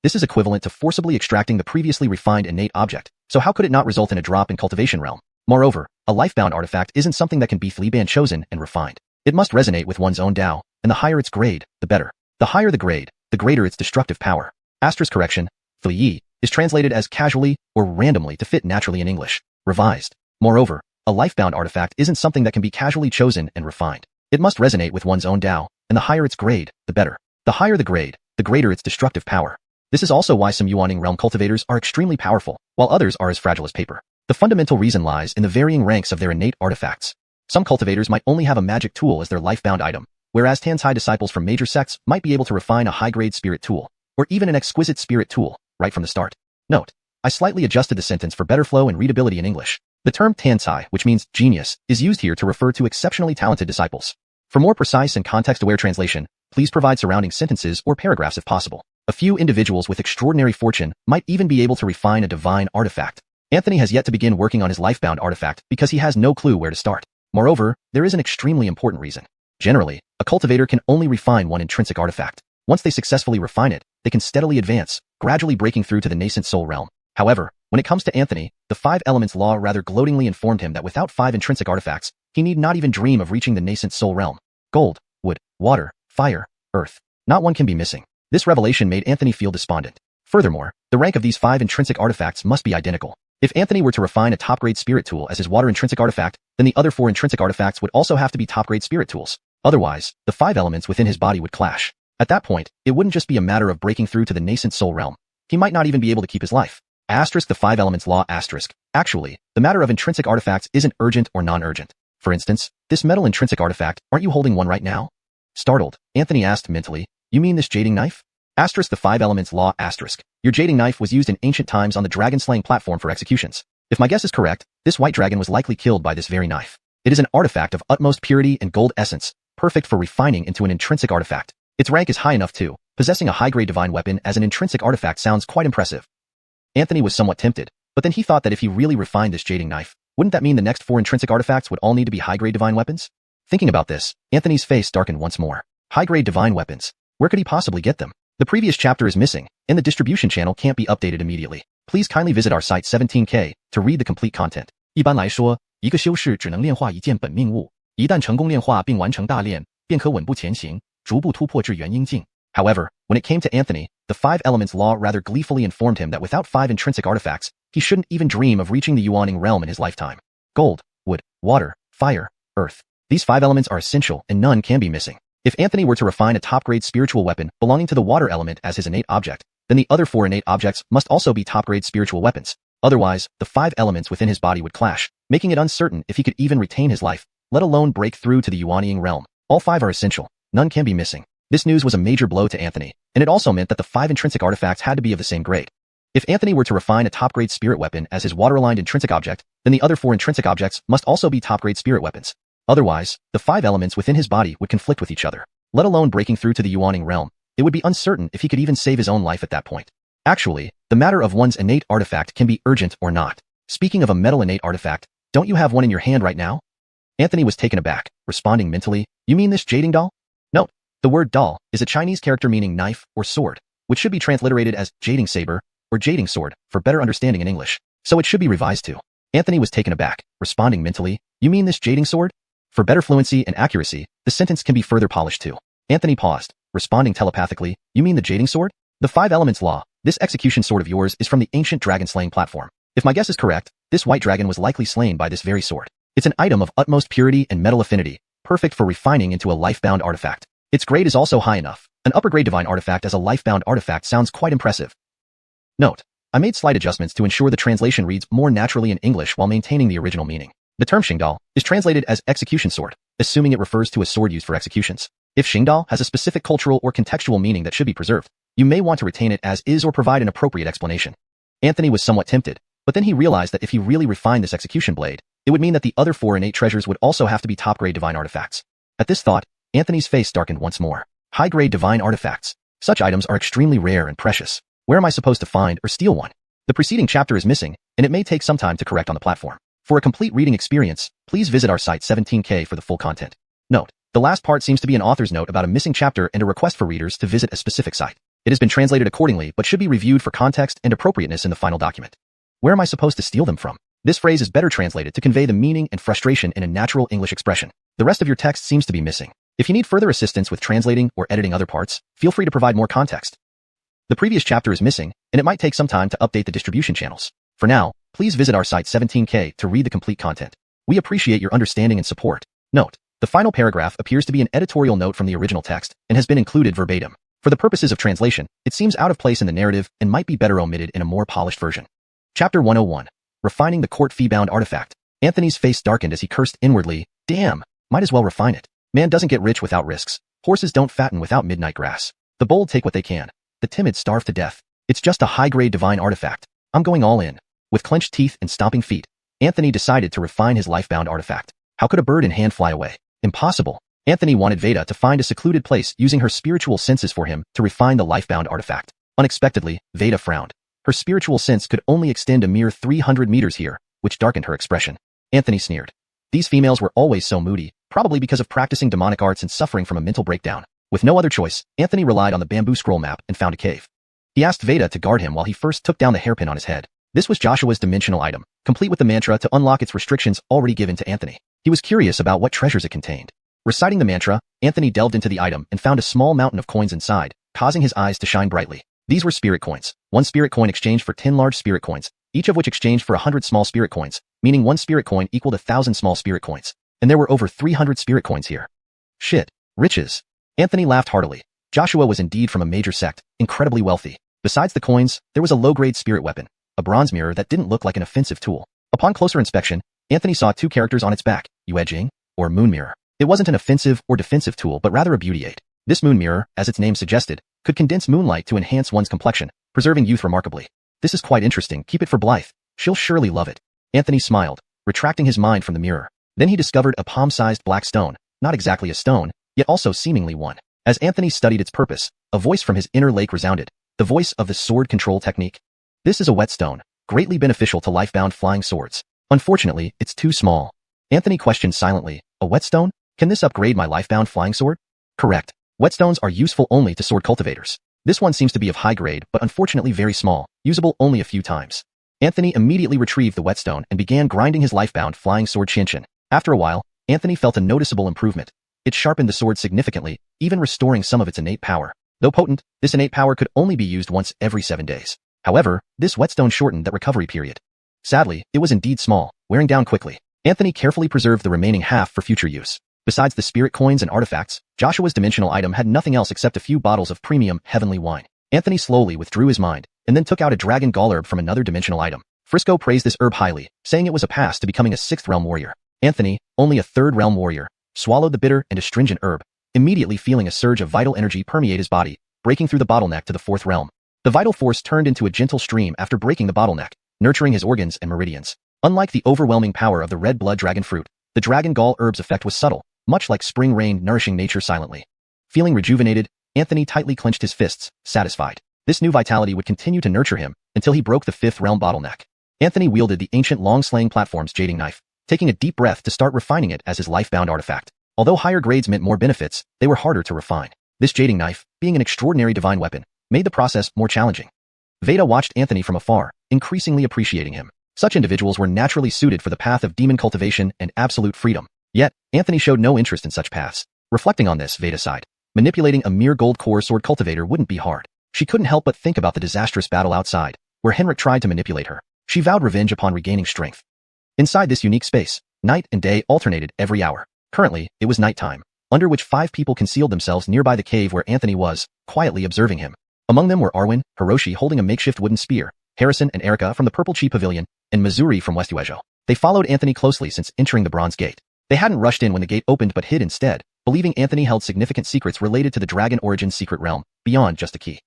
This is equivalent to forcibly extracting the previously refined innate object, so how could it not result in a drop in cultivation realm? Moreover, a lifebound artifact isn't something that can be Liban chosen and refined. It must resonate with one's own Tao, and the higher its grade, the better. The higher the grade, the greater its destructive power. Asterisk correction, Yi is translated as casually or randomly to fit naturally in English. Revised. Moreover, a lifebound artifact isn't something that can be casually chosen and refined. It must resonate with one's own Tao, and the higher its grade, the better. The higher the grade, the greater its destructive power. This is also why some Yuanying realm cultivators are extremely powerful, while others are as fragile as paper. The fundamental reason lies in the varying ranks of their innate artifacts. Some cultivators might only have a magic tool as their lifebound item, whereas Tansai disciples from major sects might be able to refine a high-grade spirit tool, or even an exquisite spirit tool, right from the start. Note: I slightly adjusted the sentence for better flow and readability in English. The term Tansai, which means genius, is used here to refer to exceptionally talented disciples. For more precise and context-aware translation, please provide surrounding sentences or paragraphs if possible. A few individuals with extraordinary fortune might even be able to refine a divine artifact. Anthony has yet to begin working on his lifebound artifact because he has no clue where to start. Moreover, there is an extremely important reason. Generally, A cultivator can only refine one intrinsic artifact. Once they successfully refine it, they can steadily advance, gradually breaking through to the nascent soul realm. However, when it comes to Anthony, the 5 elements law rather gloatingly informed him that without 5 intrinsic artifacts, he need not even dream of reaching the nascent soul realm. Gold, wood, water, fire, earth. Not one can be missing. This revelation made Anthony feel despondent. Furthermore, the rank of these 5 intrinsic artifacts must be identical. If Anthony were to refine a top-grade spirit tool as his water intrinsic artifact, then the other 4 intrinsic artifacts would also have to be top-grade spirit tools. Otherwise, the 5 elements within his body would clash. At that point, it wouldn't just be a matter of breaking through to the nascent soul realm. He might not even be able to keep his life. Asterisk the 5 elements law asterisk. Actually, the matter of intrinsic artifacts isn't urgent or non-urgent. For instance, this metal intrinsic artifact, aren't you holding one right now? Startled, Anthony asked mentally, you mean this jading knife? Asterisk the 5 elements law asterisk. Your jading knife was used in ancient times on the dragon-slaying platform for executions. If my guess is correct, this white dragon was likely killed by this very knife. It is an artifact of utmost purity and gold essence, perfect for refining into an intrinsic artifact. Its rank is high enough too. Possessing a high-grade divine weapon as an intrinsic artifact sounds quite impressive. Anthony was somewhat tempted, but then he thought that if he really refined this jading knife, wouldn't that mean the next 4 intrinsic artifacts would all need to be high-grade divine weapons? Thinking about this, Anthony's face darkened once more. High-grade divine weapons. Where could he possibly get them? The previous chapter is missing, and the distribution channel can't be updated immediately. Please kindly visit our site 17K to read the complete content. 一般来说，一个修士只能炼化一件本命物，一旦成功炼化并完成大炼，便可稳步前行，逐步突破至元婴境。 However, when it came to Anthony, the 5 elements law rather gleefully informed him that without 5 intrinsic artifacts, he shouldn't even dream of reaching the Yuaning realm in his lifetime. Gold, wood, water, fire, earth. These 5 elements are essential and none can be missing. If Anthony were to refine a top-grade spiritual weapon belonging to the water element as his innate object, then the other 4 innate objects must also be top-grade spiritual weapons. Otherwise, the 5 elements within his body would clash, making it uncertain if he could even retain his life, let alone break through to the Yuaning realm. All 5 are essential. None can be missing. This news was a major blow to Anthony, and it also meant that the 5 intrinsic artifacts had to be of the same grade. If Anthony were to refine a top-grade spirit weapon as his water-aligned intrinsic object, then the other 4 intrinsic objects must also be top-grade spirit weapons. Otherwise, the 5 elements within his body would conflict with each other. Let alone breaking through to the Yuaning realm, it would be uncertain if he could even save his own life at that point. Actually, the matter of one's innate artifact can be urgent or not. Speaking of a metal innate artifact, don't you have one in your hand right now? Anthony was taken aback, responding mentally, you mean this jading doll? Note, the word doll is a Chinese character meaning knife or sword, which should be transliterated as jading saber or jading sword for better understanding in English, so it should be revised to. Anthony was taken aback, responding mentally, you mean this jading sword? For better fluency and accuracy, the sentence can be further polished too. Anthony paused, responding telepathically, you mean the jading sword? The 5 elements law, this execution sword of yours is from the ancient dragon-slaying platform. If my guess is correct, this white dragon was likely slain by this very sword. It's an item of utmost purity and metal affinity, perfect for refining into a life-bound artifact. Its grade is also high enough. An upper-grade divine artifact as a life-bound artifact sounds quite impressive. Note, I made slight adjustments to ensure the translation reads more naturally in English while maintaining the original meaning. The term Xingdao is translated as execution sword, assuming it refers to a sword used for executions. If Xingdao has a specific cultural or contextual meaning that should be preserved, you may want to retain it as is or provide an appropriate explanation. Anthony was somewhat tempted, but then he realized that if he really refined this execution blade, it would mean that the other 4 innate treasures would also have to be top-grade divine artifacts. At this thought, Anthony's face darkened once more. High-grade divine artifacts. Such items are extremely rare and precious. Where am I supposed to find or steal one? The preceding chapter is missing, and it may take some time to correct on the platform. For a complete reading experience, please visit our site 17K for the full content. Note, the last part seems to be an author's note about a missing chapter and a request for readers to visit a specific site. It has been translated accordingly but should be reviewed for context and appropriateness in the final document. Where am I supposed to steal them from? This phrase is better translated to convey the meaning and frustration in a natural English expression. The rest of your text seems to be missing. If you need further assistance with translating or editing other parts, feel free to provide more context. The previous chapter is missing, and it might take some time to update the distribution channels. For now, please visit our site 17K to read the complete content. We appreciate your understanding and support. Note, the final paragraph appears to be an editorial note from the original text and has been included verbatim. For the purposes of translation, it seems out of place in the narrative and might be better omitted in a more polished version. Chapter 101. Refining the court fee-bound artifact. Anthony's face darkened as he cursed inwardly, damn, might as well refine it. Man doesn't get rich without risks. Horses don't fatten without midnight grass. The bold take what they can. The timid starve to death. It's just a high-grade divine artifact. I'm going all in. With clenched teeth and stomping feet, Anthony decided to refine his life-bound artifact. How could a bird in hand fly away? Impossible. Anthony wanted Veda to find a secluded place using her spiritual senses for him to refine the life-bound artifact. Unexpectedly, Veda frowned. Her spiritual sense could only extend a mere 300 meters here, which darkened her expression. Anthony sneered. These females were always so moody, probably because of practicing demonic arts and suffering from a mental breakdown. With no other choice, Anthony relied on the bamboo scroll map and found a cave. He asked Veda to guard him while he first took down the hairpin on his head. This was Joshua's dimensional item, complete with the mantra to unlock its restrictions already given to Anthony. He was curious about what treasures it contained. Reciting the mantra, Anthony delved into the item and found a small mountain of coins inside, causing his eyes to shine brightly. These were spirit coins. 1 spirit coin exchanged for 10 large spirit coins, each of which exchanged for 100 small spirit coins, meaning 1 spirit coin equaled 1,000 small spirit coins. And there were over 300 spirit coins here. Shit. Riches. Anthony laughed heartily. Joshua was indeed from a major sect, incredibly wealthy. Besides the coins, there was a low-grade spirit weapon, a bronze mirror that didn't look like an offensive tool. Upon closer inspection, Anthony saw 2 characters on its back, Yuejing, or moon mirror. It wasn't an offensive or defensive tool but rather a beauty aid. This moon mirror, as its name suggested, could condense moonlight to enhance one's complexion, preserving youth remarkably. This is quite interesting, keep it for Blythe. She'll surely love it. Anthony smiled, retracting his mind from the mirror. Then he discovered a palm-sized black stone, not exactly a stone, yet also seemingly one. As Anthony studied its purpose, a voice from his inner lake resounded, the voice of the sword control technique. This is a whetstone, greatly beneficial to life-bound flying swords. Unfortunately, it's too small. Anthony questioned silently, a whetstone? Can this upgrade my life-bound flying sword? Correct. Whetstones are useful only to sword cultivators. This one seems to be of high grade but unfortunately very small, usable only a few times. Anthony immediately retrieved the whetstone and began grinding his life-bound flying sword Shinshin. After a while, Anthony felt a noticeable improvement. It sharpened the sword significantly, even restoring some of its innate power. Though potent, this innate power could only be used once every 7 days. However, this whetstone shortened that recovery period. Sadly, it was indeed small, wearing down quickly. Anthony carefully preserved the remaining half for future use. Besides the spirit coins and artifacts, Joshua's dimensional item had nothing else except a few bottles of premium, heavenly wine. Anthony slowly withdrew his mind, and then took out a dragon gall herb from another dimensional item. Frisco praised this herb highly, saying it was a pass to becoming a 6th realm warrior. Anthony, only a 3rd realm warrior, swallowed the bitter and astringent herb, immediately feeling a surge of vital energy permeate his body, breaking through the bottleneck to the 4th realm. The vital force turned into a gentle stream after breaking the bottleneck, nurturing his organs and meridians. Unlike the overwhelming power of the red blood dragon fruit, the dragon gall herb's effect was subtle, much like spring rain nourishing nature silently. Feeling rejuvenated, Anthony tightly clenched his fists, satisfied. This new vitality would continue to nurture him until he broke the 5th realm bottleneck. Anthony wielded the ancient long-slaying platform's jading knife, taking a deep breath to start refining it as his life-bound artifact. Although higher grades meant more benefits, they were harder to refine. This jading knife, being an extraordinary divine weapon, made the process more challenging. Veda watched Anthony from afar, increasingly appreciating him. Such individuals were naturally suited for the path of demon cultivation and absolute freedom. Yet, Anthony showed no interest in such paths. Reflecting on this, Veda sighed. Manipulating a mere gold core sword cultivator wouldn't be hard. She couldn't help but think about the disastrous battle outside, where Henrik tried to manipulate her. She vowed revenge upon regaining strength. Inside this unique space, night and day alternated every hour. Currently, it was nighttime, under which 5 people concealed themselves nearby the cave where Anthony was, quietly observing him. Among them were Arwen, Hiroshi holding a makeshift wooden spear, Harrison and Erica from the Purple Chi Pavilion, and Missouri from West Uejo. They followed Anthony closely since entering the Bronze Gate. They hadn't rushed in when the gate opened but hid instead, believing Anthony held significant secrets related to the Dragon Origin's secret realm, beyond just a key.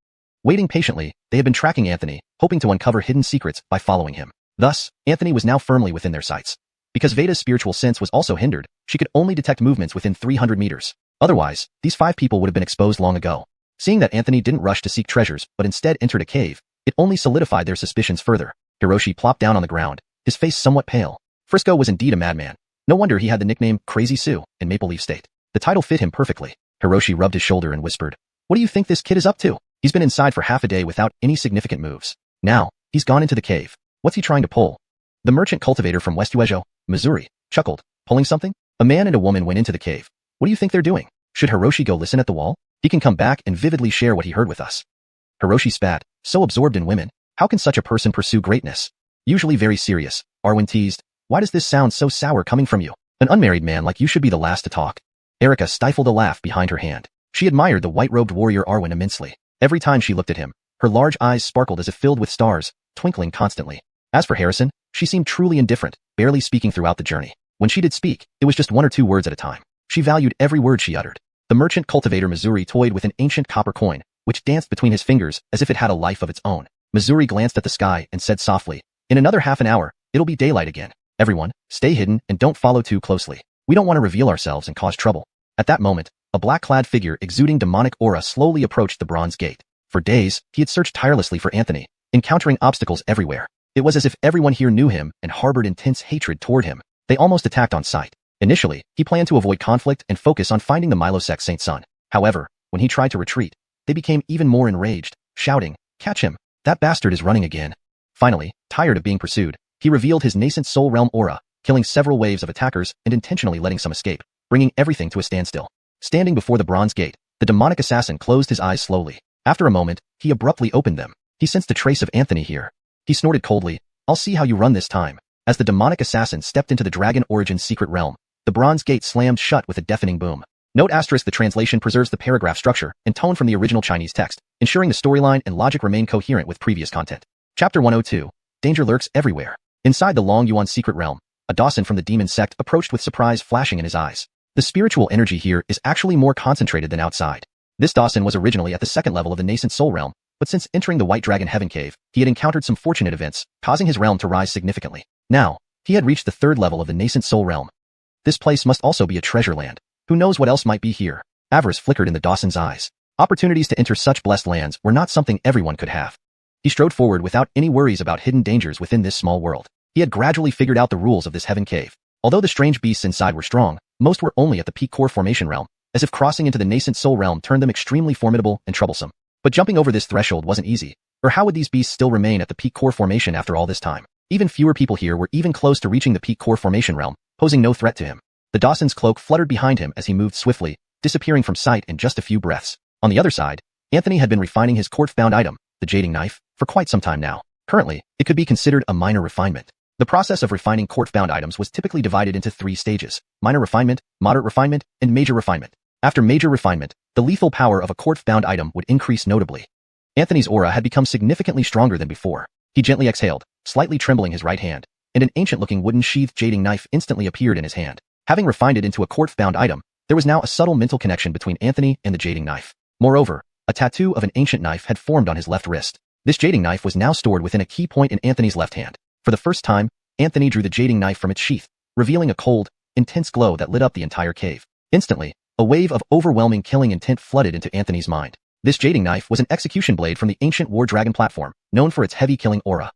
Waiting patiently, they had been tracking Anthony, hoping to uncover hidden secrets by following him. Thus, Anthony was now firmly within their sights. Because Veda's spiritual sense was also hindered, she could only detect movements within 300 meters. Otherwise, these 5 people would have been exposed long ago. Seeing that Anthony didn't rush to seek treasures but instead entered a cave, it only solidified their suspicions further. Hiroshi plopped down on the ground, his face somewhat pale. Frisco was indeed a madman. No wonder he had the nickname Crazy Sue in Maple Leaf State. The title fit him perfectly. Hiroshi rubbed his shoulder and whispered, "What do you think this kid is up to? He's been inside for half a day without any significant moves. Now, he's gone into the cave. What's he trying to pull?" The merchant cultivator from West Uejo, Missouri, chuckled. "Pulling something?" A man and a woman went into the cave. "What do you think they're doing? Should Hiroshi go listen at the wall? He can come back and vividly share what he heard with us." Hiroshi spat. So absorbed in women, how can such a person pursue greatness? Usually very serious, Arwen teased. "Why does this sound so sour coming from you? An unmarried man like you should be the last to talk." Erica stifled a laugh behind her hand. She admired the white-robed warrior Arwen immensely. Every time she looked at him, her large eyes sparkled as if filled with stars, twinkling constantly. As for Harrison, she seemed truly indifferent, barely speaking throughout the journey. When she did speak, it was just 1 or 2 words at a time. She valued every word she uttered. The merchant cultivator Missouri toyed with an ancient copper coin, which danced between his fingers as if it had a life of its own. Missouri glanced at the sky and said softly, "In another half an hour, it'll be daylight again. Everyone, stay hidden and don't follow too closely. We don't want to reveal ourselves and cause trouble." At that moment, a black-clad figure exuding demonic aura slowly approached the Bronze Gate. For days, he had searched tirelessly for Anthony, encountering obstacles everywhere. It was as if everyone here knew him and harbored intense hatred toward him. They almost attacked on sight. Initially, he planned to avoid conflict and focus on finding the Milosec Saint Son. However, when he tried to retreat, they became even more enraged, shouting, "Catch him! That bastard is running again." Finally, tired of being pursued, he revealed his nascent soul realm aura, killing several waves of attackers and intentionally letting some escape, bringing everything to a standstill. Standing before the bronze gate, the demonic assassin closed his eyes slowly. After a moment, he abruptly opened them. He sensed a trace of Anthony here. He snorted coldly, "I'll see how you run this time." As the demonic assassin stepped into the Dragon Origin's secret realm, the bronze gate slammed shut with a deafening boom. Note asterisk: the translation preserves the paragraph structure and tone from the original Chinese text, ensuring the storyline and logic remain coherent with previous content. Chapter 102. Danger lurks everywhere. Inside the Long Yuan secret realm, a Dawson from the demon sect approached with surprise flashing in his eyes. The spiritual energy here is actually more concentrated than outside. This Dawson was originally at the second level of the nascent soul realm, but since entering the White Dragon Heaven Cave, he had encountered some fortunate events, causing his realm to rise significantly. Now, he had reached the third level of the nascent soul realm. This place must also be a treasure land. Who knows what else might be here? Avarice flickered in the Dawson's eyes. Opportunities to enter such blessed lands were not something everyone could have. He strode forward without any worries about hidden dangers within this small world. He had gradually figured out the rules of this heaven cave. Although the strange beasts inside were strong, most were only at the peak core formation realm, as if crossing into the nascent soul realm turned them extremely formidable and troublesome. But jumping over this threshold wasn't easy. Or how would these beasts still remain at the peak core formation after all this time? Even fewer people here were even close to reaching the peak core formation realm, posing no threat to him. The Dawson's cloak fluttered behind him as he moved swiftly, disappearing from sight in just a few breaths. On the other side, Anthony had been refining his court-bound item, the jading knife, for quite some time now. Currently, it could be considered a minor refinement. The process of refining court-bound items was typically divided into 3 stages: minor refinement, moderate refinement, and major refinement. After major refinement, the lethal power of a court-bound item would increase notably. Anthony's aura had become significantly stronger than before. He gently exhaled, slightly trembling his right hand, and an ancient-looking wooden sheathed jading knife instantly appeared in his hand. Having refined it into a court-bound item, there was now a subtle mental connection between Anthony and the jading knife. Moreover, a tattoo of an ancient knife had formed on his left wrist. This jading knife was now stored within a key point in Anthony's left hand. For the first time, Anthony drew the jading knife from its sheath, revealing a cold, intense glow that lit up the entire cave. Instantly, a wave of overwhelming killing intent flooded into Anthony's mind. This jading knife was an execution blade from the ancient War Dragon platform, known for its heavy killing aura.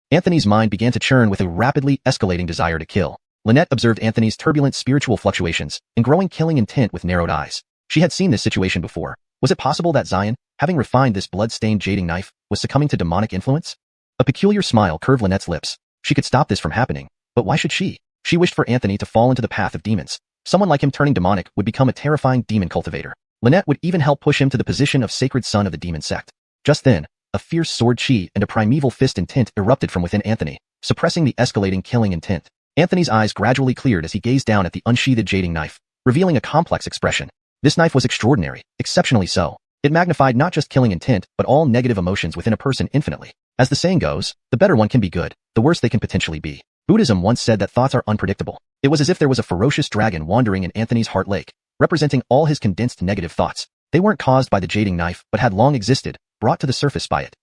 Anthony's mind began to churn with a rapidly escalating desire to kill. Lynette observed Anthony's turbulent spiritual fluctuations and growing killing intent with narrowed eyes. She had seen this situation before. Was it possible that Zion, having refined this blood-stained jading knife, was succumbing to demonic influence? A peculiar smile curved Lynette's lips. She could stop this from happening, but why should she? She wished for Anthony to fall into the path of demons. Someone like him turning demonic would become a terrifying demon cultivator. Lynette would even help push him to the position of sacred son of the demon sect. Just then, a fierce sword chi and a primeval fist intent erupted from within Anthony, suppressing the escalating killing intent. Anthony's eyes gradually cleared as he gazed down at the unsheathed jading knife, revealing a complex expression. This knife was extraordinary, exceptionally so. It magnified not just killing intent, but all negative emotions within a person infinitely. As the saying goes, the better one can be good, the worse they can potentially be. Buddhism once said that thoughts are unpredictable. It was as if there was a ferocious dragon wandering in Anthony's heart lake, representing all his condensed negative thoughts. They weren't caused by the jading knife, but had long existed, brought to the surface by it.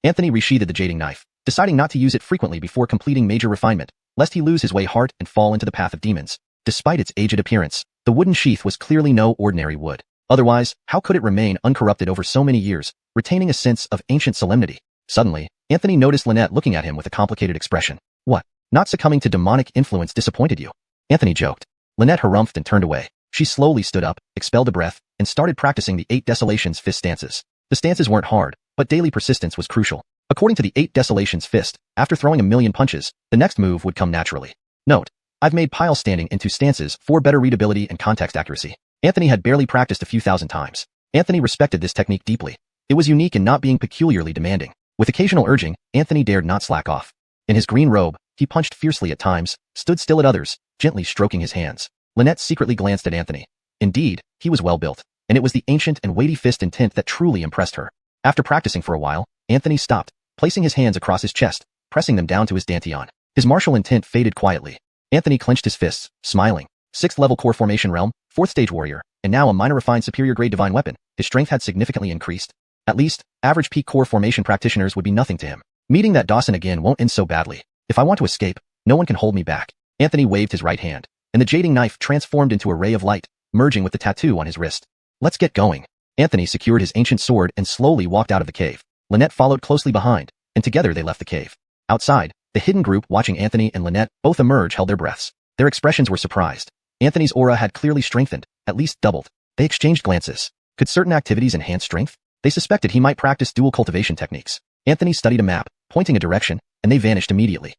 Anthony resheathed the jading knife, deciding not to use it frequently before completing major refinement, lest he lose his way heart and fall into the path of demons. Despite its aged appearance, the wooden sheath was clearly no ordinary wood. Otherwise, how could it remain uncorrupted over so many years, retaining a sense of ancient solemnity? Suddenly, Anthony noticed Lynette looking at him with a complicated expression. What? Not succumbing to demonic influence disappointed you? Anthony joked. Lynette harumphed and turned away. She slowly stood up, expelled a breath, and started practicing the 8 Desolations Fist stances. The stances weren't hard, but daily persistence was crucial. According to the 8 Desolations Fist, after throwing a million punches, the next move would come naturally. Note: I've made pile standing into stances for better readability and context accuracy. Anthony had barely practiced a few thousand times. Anthony respected this technique deeply. It was unique in not being peculiarly demanding. With occasional urging, Anthony dared not slack off. In his green robe, he punched fiercely at times, stood still at others, gently stroking his hands. Lynette secretly glanced at Anthony. Indeed, he was well built, and it was the ancient and weighty fist intent that truly impressed her. After practicing for a while, Anthony stopped, placing his hands across his chest, pressing them down to his dantian. His martial intent faded quietly. Anthony clenched his fists, smiling. 6th level core formation realm, 4th stage warrior, and now a minor refined superior grade divine weapon. His strength had significantly increased. At least, average peak core formation practitioners would be nothing to him. Meeting that Dawson again won't end so badly. If I want to escape, no one can hold me back. Anthony waved his right hand, and the jading knife transformed into a ray of light, merging with the tattoo on his wrist. Let's get going. Anthony secured his ancient sword and slowly walked out of the cave. Lynette followed closely behind, and together they left the cave. Outside, the hidden group watching Anthony and Lynette both emerge held their breaths. Their expressions were surprised. Anthony's aura had clearly strengthened, at least doubled. They exchanged glances. Could certain activities enhance strength? They suspected he might practice dual cultivation techniques. Anthony studied a map, pointing a direction, and they vanished immediately.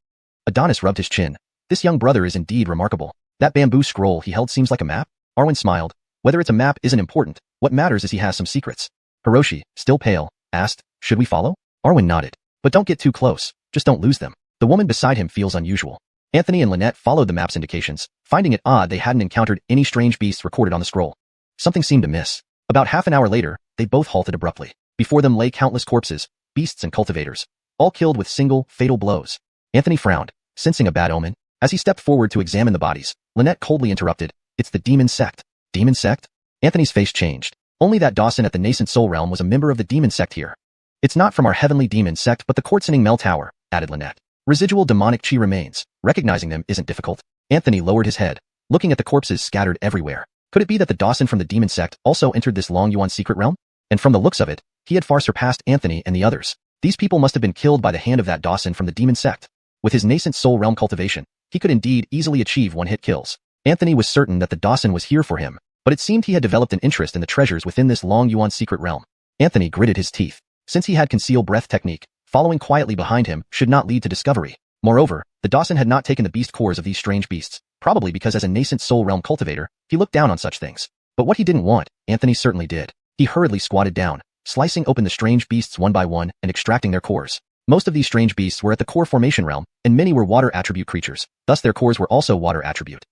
Adonis rubbed his chin. This young brother is indeed remarkable. That bamboo scroll he held seems like a map? Arwen smiled. Whether it's a map isn't important. What matters is he has some secrets. Hiroshi, still pale, asked, should we follow? Arwen nodded. But don't get too close. Just don't lose them. The woman beside him feels unusual. Anthony and Lynette followed the map's indications, finding it odd they hadn't encountered any strange beasts recorded on the scroll. Something seemed amiss. About half an hour later, they both halted abruptly. Before them lay countless corpses, beasts and cultivators, all killed with single, fatal blows. Anthony frowned, sensing a bad omen. As he stepped forward to examine the bodies, Lynette coldly interrupted, it's the demon sect. Demon sect? Anthony's face changed. Only that Dawson at the nascent soul realm was a member of the demon sect here. It's not from our heavenly demon sect but the Quartzoning Mel Tower, added Lynette. Residual demonic chi remains. Recognizing them isn't difficult. Anthony lowered his head, looking at the corpses scattered everywhere. Could it be that the Dawson from the demon sect also entered this Long Yuan secret realm? And from the looks of it, he had far surpassed Anthony and the others. These people must have been killed by the hand of that Dawson from the demon sect. With his nascent soul realm cultivation, he could indeed easily achieve one-hit kills. Anthony was certain that the Dawson was here for him, but it seemed he had developed an interest in the treasures within this Long Yuan secret realm. Anthony gritted his teeth. Since he had conceal breath technique, following quietly behind him should not lead to discovery. Moreover, the Dawson had not taken the beast cores of these strange beasts, probably because as a nascent soul realm cultivator, he looked down on such things. But what he didn't want, Anthony certainly did. He hurriedly squatted down, slicing open the strange beasts one by one and extracting their cores. Most of these strange beasts were at the core formation realm, and many were water attribute creatures, thus their cores were also water attribute.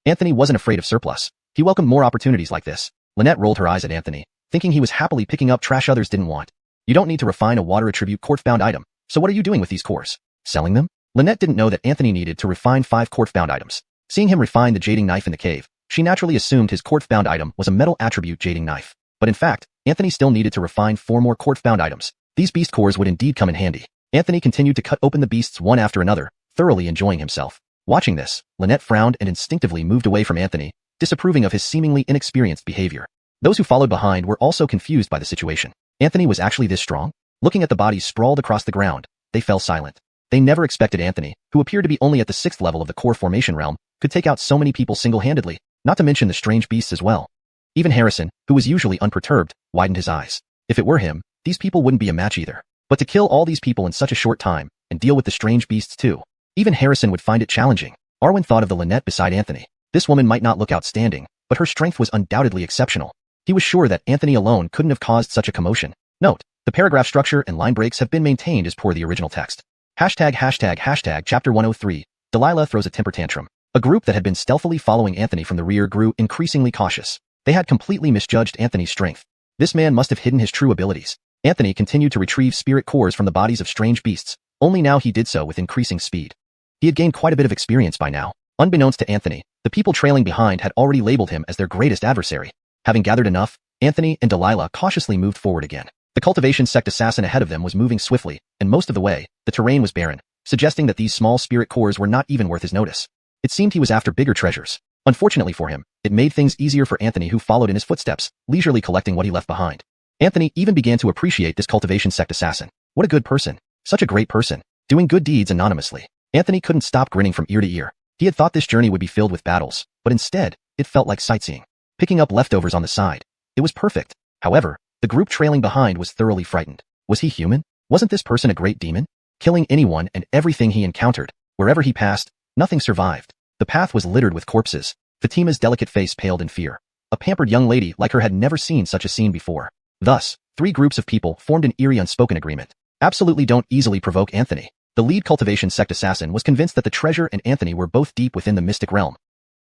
Anthony wasn't afraid of surplus. He welcomed more opportunities like this. Lynette rolled her eyes at Anthony, thinking he was happily picking up trash others didn't want. You don't need to refine a water attribute quartz-bound item, so what are you doing with these cores? Selling them? Lynette didn't know that Anthony needed to refine 5 quartz-bound items. Seeing him refine the jading knife in the cave, she naturally assumed his quartz-bound item was a metal attribute jading knife. But in fact, Anthony still needed to refine 4 more quartz-bound items. These beast cores would indeed come in handy. Anthony continued to cut open the beasts one after another, thoroughly enjoying himself. Watching this, Lynette frowned and instinctively moved away from Anthony, disapproving of his seemingly inexperienced behavior. Those who followed behind were also confused by the situation. Anthony was actually this strong? Looking at the bodies sprawled across the ground, they fell silent. They never expected Anthony, who appeared to be only at the 6th level of the core formation realm, could take out so many people single-handedly, not to mention the strange beasts as well. Even Harrison, who was usually unperturbed, widened his eyes. If it were him, these people wouldn't be a match either. But to kill all these people in such a short time, and deal with the strange beasts too, even Harrison would find it challenging. Arwen thought of the Lynette beside Anthony. This woman might not look outstanding, but her strength was undoubtedly exceptional. He was sure that Anthony alone couldn't have caused such a commotion. Note, the paragraph structure and line breaks have been maintained as per the original text. ##### Chapter 103. Delilah throws a temper tantrum. A group that had been stealthily following Anthony from the rear grew increasingly cautious. They had completely misjudged Anthony's strength. This man must have hidden his true abilities. Anthony continued to retrieve spirit cores from the bodies of strange beasts, only now he did so with increasing speed. He had gained quite a bit of experience by now. Unbeknownst to Anthony, the people trailing behind had already labeled him as their greatest adversary. Having gathered enough, Anthony and Delilah cautiously moved forward again. The cultivation sect assassin ahead of them was moving swiftly, and most of the way, the terrain was barren, suggesting that these small spirit cores were not even worth his notice. It seemed he was after bigger treasures. Unfortunately for him, it made things easier for Anthony, who followed in his footsteps, leisurely collecting what he left behind. Anthony even began to appreciate this cultivation sect assassin. What a good person. Such a great person. Doing good deeds anonymously. Anthony couldn't stop grinning from ear to ear. He had thought this journey would be filled with battles, but instead, it felt like sightseeing. Picking up leftovers on the side. It was perfect. However, the group trailing behind was thoroughly frightened. Was he human? Wasn't this person a great demon? Killing anyone and everything he encountered. Wherever he passed, nothing survived. The path was littered with corpses. Fatima's delicate face paled in fear. A pampered young lady like her had never seen such a scene before. Thus, 3 groups of people formed an eerie unspoken agreement. Absolutely don't easily provoke Anthony. The lead cultivation sect assassin was convinced that the treasure and Anthony were both deep within the mystic realm.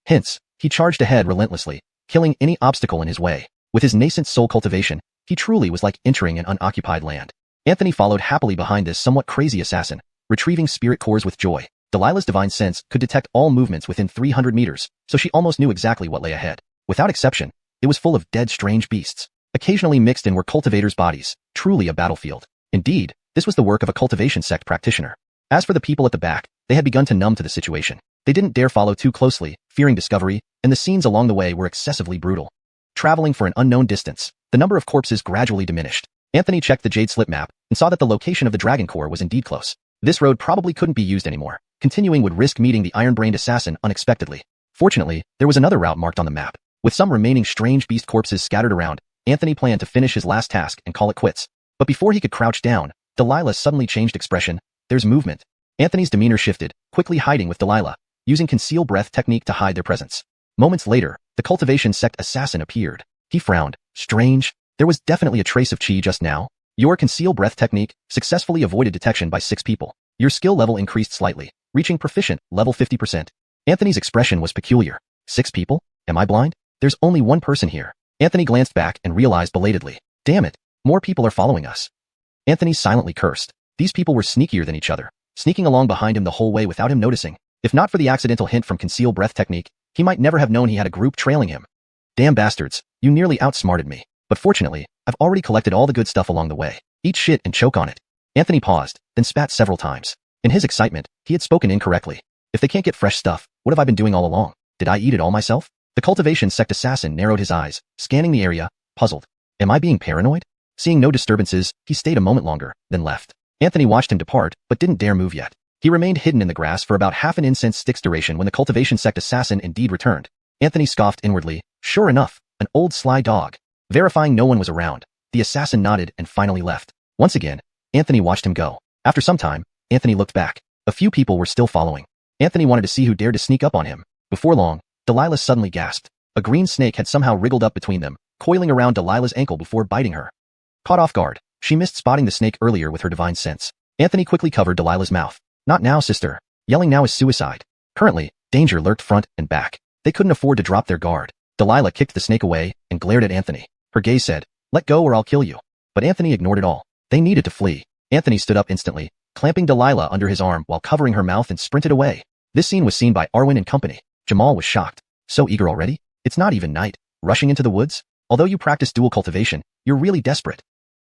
Hence, he charged ahead relentlessly, killing any obstacle in his way. With his nascent soul cultivation, he truly was like entering an unoccupied land. Anthony followed happily behind this somewhat crazy assassin, retrieving spirit cores with joy. Delilah's divine sense could detect all movements within 300 meters, so she almost knew exactly what lay ahead. Without exception, it was full of dead strange beasts. Occasionally mixed in were cultivators' bodies, truly a battlefield. Indeed, this was the work of a cultivation sect practitioner. As for the people at the back, they had begun to numb to the situation. They didn't dare follow too closely, fearing discovery, and the scenes along the way were excessively brutal. Traveling for an unknown distance, the number of corpses gradually diminished. Anthony checked the jade slip map and saw that the location of the dragon core was indeed close. This road probably couldn't be used anymore. Continuing would risk meeting the iron-brained assassin unexpectedly. Fortunately, there was another route marked on the map. With some remaining strange beast corpses scattered around, Anthony planned to finish his last task and call it quits. But before he could crouch down, Delilah suddenly changed expression. There's movement. Anthony's demeanor shifted, quickly hiding with Delilah, using conceal breath technique to hide their presence. Moments later, the Cultivation sect assassin appeared. He frowned. Strange. There was definitely a trace of chi just now. Your conceal breath technique successfully avoided detection by 6 people. Your skill level increased slightly, reaching proficient, level 50%. Anthony's expression was peculiar. 6 people? Am I blind? There's only one person here. Anthony glanced back and realized belatedly. Damn it, more people are following us. Anthony silently cursed. These people were sneakier than each other, sneaking along behind him the whole way without him noticing. If not for the accidental hint from conceal breath technique, he might never have known he had a group trailing him. Damn bastards, you nearly outsmarted me. But fortunately, I've already collected all the good stuff along the way. Eat shit and choke on it. Anthony paused, then spat several times. In his excitement, he had spoken incorrectly. If they can't get fresh stuff, what have I been doing all along? Did I eat it all myself? The Cultivation sect assassin narrowed his eyes, scanning the area, puzzled. Am I being paranoid? Seeing no disturbances, he stayed a moment longer, then left. Anthony watched him depart, but didn't dare move yet. He remained hidden in the grass for about half an incense stick's duration when the Cultivation sect assassin indeed returned. Anthony scoffed inwardly. Sure enough, an old sly dog. Verifying no one was around, the assassin nodded and finally left. Once again, Anthony watched him go. After some time, Anthony looked back. A few people were still following. Anthony wanted to see who dared to sneak up on him. Before long, Delilah suddenly gasped. A green snake had somehow wriggled up between them, coiling around Delilah's ankle before biting her. Caught off guard, she missed spotting the snake earlier with her divine sense. Anthony quickly covered Delilah's mouth. Not now, sister. Yelling now is suicide. Currently, danger lurked front and back. They couldn't afford to drop their guard. Delilah kicked the snake away and glared at Anthony. Her gaze said, let go or I'll kill you. But Anthony ignored it all. They needed to flee. Anthony stood up instantly, clamping Delilah under his arm while covering her mouth and sprinted away. This scene was seen by Arwen and company. Jamal was shocked. So eager already? It's not even night. Rushing into the woods? Although you practice dual cultivation, you're really desperate.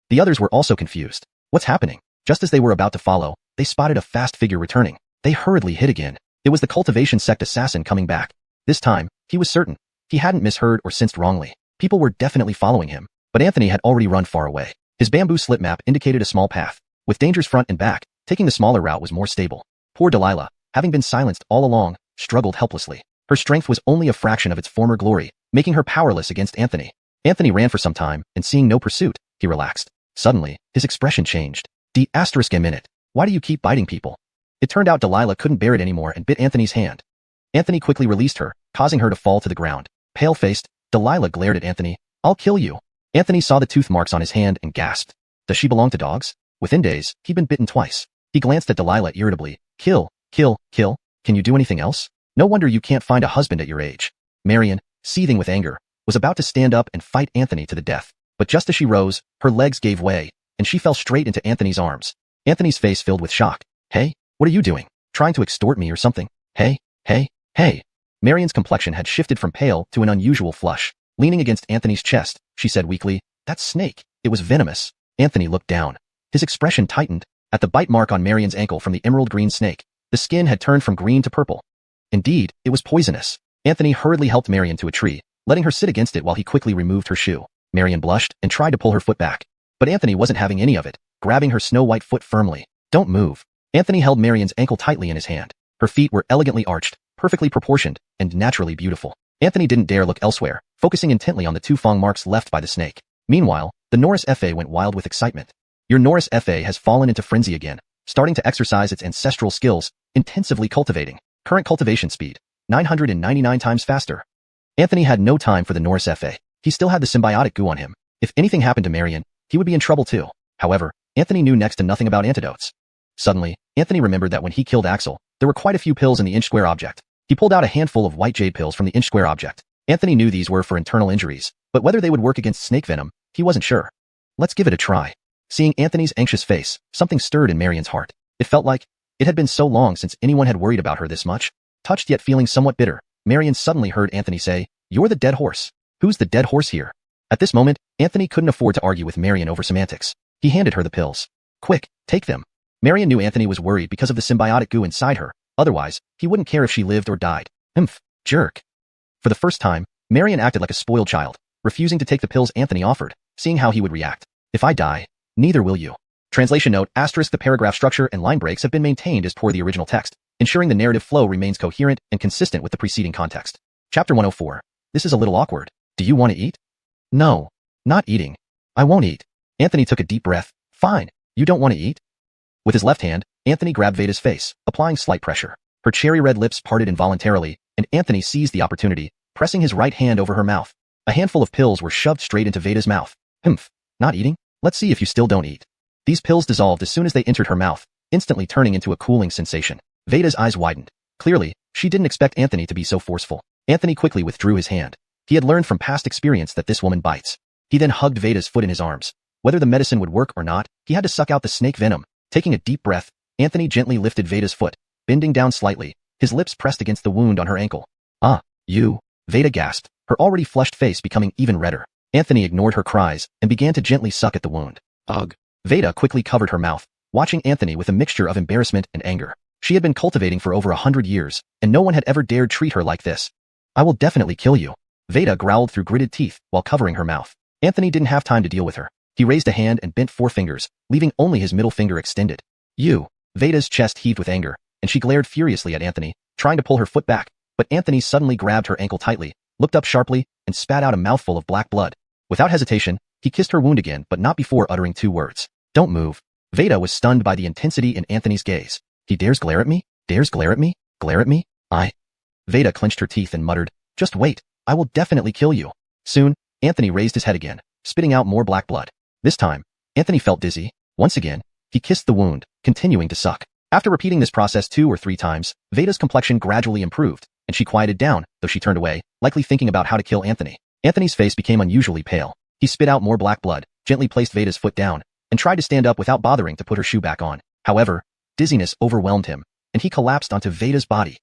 The others were also confused. What's happening? Just as they were about to follow, they spotted a fast figure returning. They hurriedly hid again. It was the Cultivation sect assassin coming back. This time, he was certain. He hadn't misheard or sensed wrongly. People were definitely following him, but Anthony had already run far away. His bamboo slip map indicated a small path. With dangers front and back, taking the smaller route was more stable. Poor Delilah, having been silenced all along, struggled helplessly. Her strength was only a fraction of its former glory, making her powerless against Anthony. Anthony ran for some time, and seeing no pursuit, he relaxed. Suddenly, his expression changed. D****, why do you keep biting people? It turned out Delilah couldn't bear it anymore and bit Anthony's hand. Anthony quickly released her, causing her to fall to the ground. Pale-faced, Delilah glared at Anthony. I'll kill you. Anthony saw the tooth marks on his hand and gasped. Does she belong to dogs? Within days, he'd been bitten twice. He glanced at Delilah irritably. Kill, kill, kill. Can you do anything else? No wonder you can't find a husband at your age. Marion, seething with anger, was about to stand up and fight Anthony to the death. But just as she rose, her legs gave way, and she fell straight into Anthony's arms. Anthony's face filled with shock. Hey, what are you doing? Trying to extort me or something? Hey, hey, hey. Marion's complexion had shifted from pale to an unusual flush. Leaning against Anthony's chest, she said weakly, that snake, it was venomous. Anthony looked down. His expression tightened. At the bite mark on Marion's ankle from the emerald green snake, the skin had turned from green to purple. Indeed, it was poisonous. Anthony hurriedly helped Marion to a tree, letting her sit against it while he quickly removed her shoe. Marion blushed and tried to pull her foot back. But Anthony wasn't having any of it, grabbing her snow-white foot firmly. Don't move. Anthony held Marion's ankle tightly in his hand. Her feet were elegantly arched, perfectly proportioned, and naturally beautiful. Anthony didn't dare look elsewhere, focusing intently on the 2 fang marks left by the snake. Meanwhile, the Norris FA went wild with excitement. Your Norris FA has fallen into frenzy again, starting to exercise its ancestral skills, intensively cultivating. Current cultivation speed, 999 times faster. Anthony had no time for the Norris FA. He still had the symbiotic goo on him. If anything happened to Marion, he would be in trouble too. However, Anthony knew next to nothing about antidotes. Suddenly, Anthony remembered that when he killed Axel, there were quite a few pills in the inch-square object. He pulled out a handful of white jade pills from the inch-square object. Anthony knew these were for internal injuries, but whether they would work against snake venom, he wasn't sure. Let's give it a try. Seeing Anthony's anxious face, something stirred in Marion's heart. It felt like it had been so long since anyone had worried about her this much. Touched yet feeling somewhat bitter, Marion suddenly heard Anthony say, "You're the dead horse. Who's the dead horse here?" At this moment, Anthony couldn't afford to argue with Marion over semantics. He handed her the pills. Quick, take them. Marion knew Anthony was worried because of the symbiotic goo inside her. Otherwise, he wouldn't care if she lived or died. Jerk. For the first time, Marion acted like a spoiled child, refusing to take the pills Anthony offered, seeing how he would react. If I die, neither will you. Translation note, *, the paragraph structure and line breaks have been maintained as per the original text, ensuring the narrative flow remains coherent and consistent with the preceding context. Chapter 104. This is a little awkward. Do you want to eat? No. Not eating. I won't eat. Anthony took a deep breath. Fine. You don't want to eat? With his left hand, Anthony grabbed Veda's face, applying slight pressure. Her cherry-red lips parted involuntarily, and Anthony seized the opportunity, pressing his right hand over her mouth. A handful of pills were shoved straight into Veda's mouth. Humph. Not eating? Let's see if you still don't eat. These pills dissolved as soon as they entered her mouth, instantly turning into a cooling sensation. Veda's eyes widened. Clearly, she didn't expect Anthony to be so forceful. Anthony quickly withdrew his hand. He had learned from past experience that this woman bites. He then hugged Veda's foot in his arms. Whether the medicine would work or not, he had to suck out the snake venom. Taking a deep breath, Anthony gently lifted Veda's foot, bending down slightly, his lips pressed against the wound on her ankle. Ah, you. Veda gasped, her already flushed face becoming even redder. Anthony ignored her cries and began to gently suck at the wound. Ugh. Veda quickly covered her mouth, watching Anthony with a mixture of embarrassment and anger. She had been cultivating for over 100 years, and no one had ever dared treat her like this. I will definitely kill you. Veda growled through gritted teeth while covering her mouth. Anthony didn't have time to deal with her. He raised a hand and bent 4 fingers, leaving only his middle finger extended. You. Veda's chest heaved with anger, and she glared furiously at Anthony, trying to pull her foot back, but Anthony suddenly grabbed her ankle tightly, looked up sharply, and spat out a mouthful of black blood. Without hesitation, he kissed her wound again, but not before uttering 2 words. Don't move. Veda was stunned by the intensity in Anthony's gaze. He dares glare at me? Dares glare at me? Glare at me? Veda clenched her teeth and muttered, just wait, I will definitely kill you. Soon, Anthony raised his head again, spitting out more black blood. This time, Anthony felt dizzy. Once again, he kissed the wound, continuing to suck. After repeating this process 2 or 3 times, Veda's complexion gradually improved, and she quieted down, though she turned away, likely thinking about how to kill Anthony. Anthony's face became unusually pale. He spit out more black blood, gently placed Veda's foot down, and tried to stand up without bothering to put her shoe back on. However, dizziness overwhelmed him, and he collapsed onto Veda's body.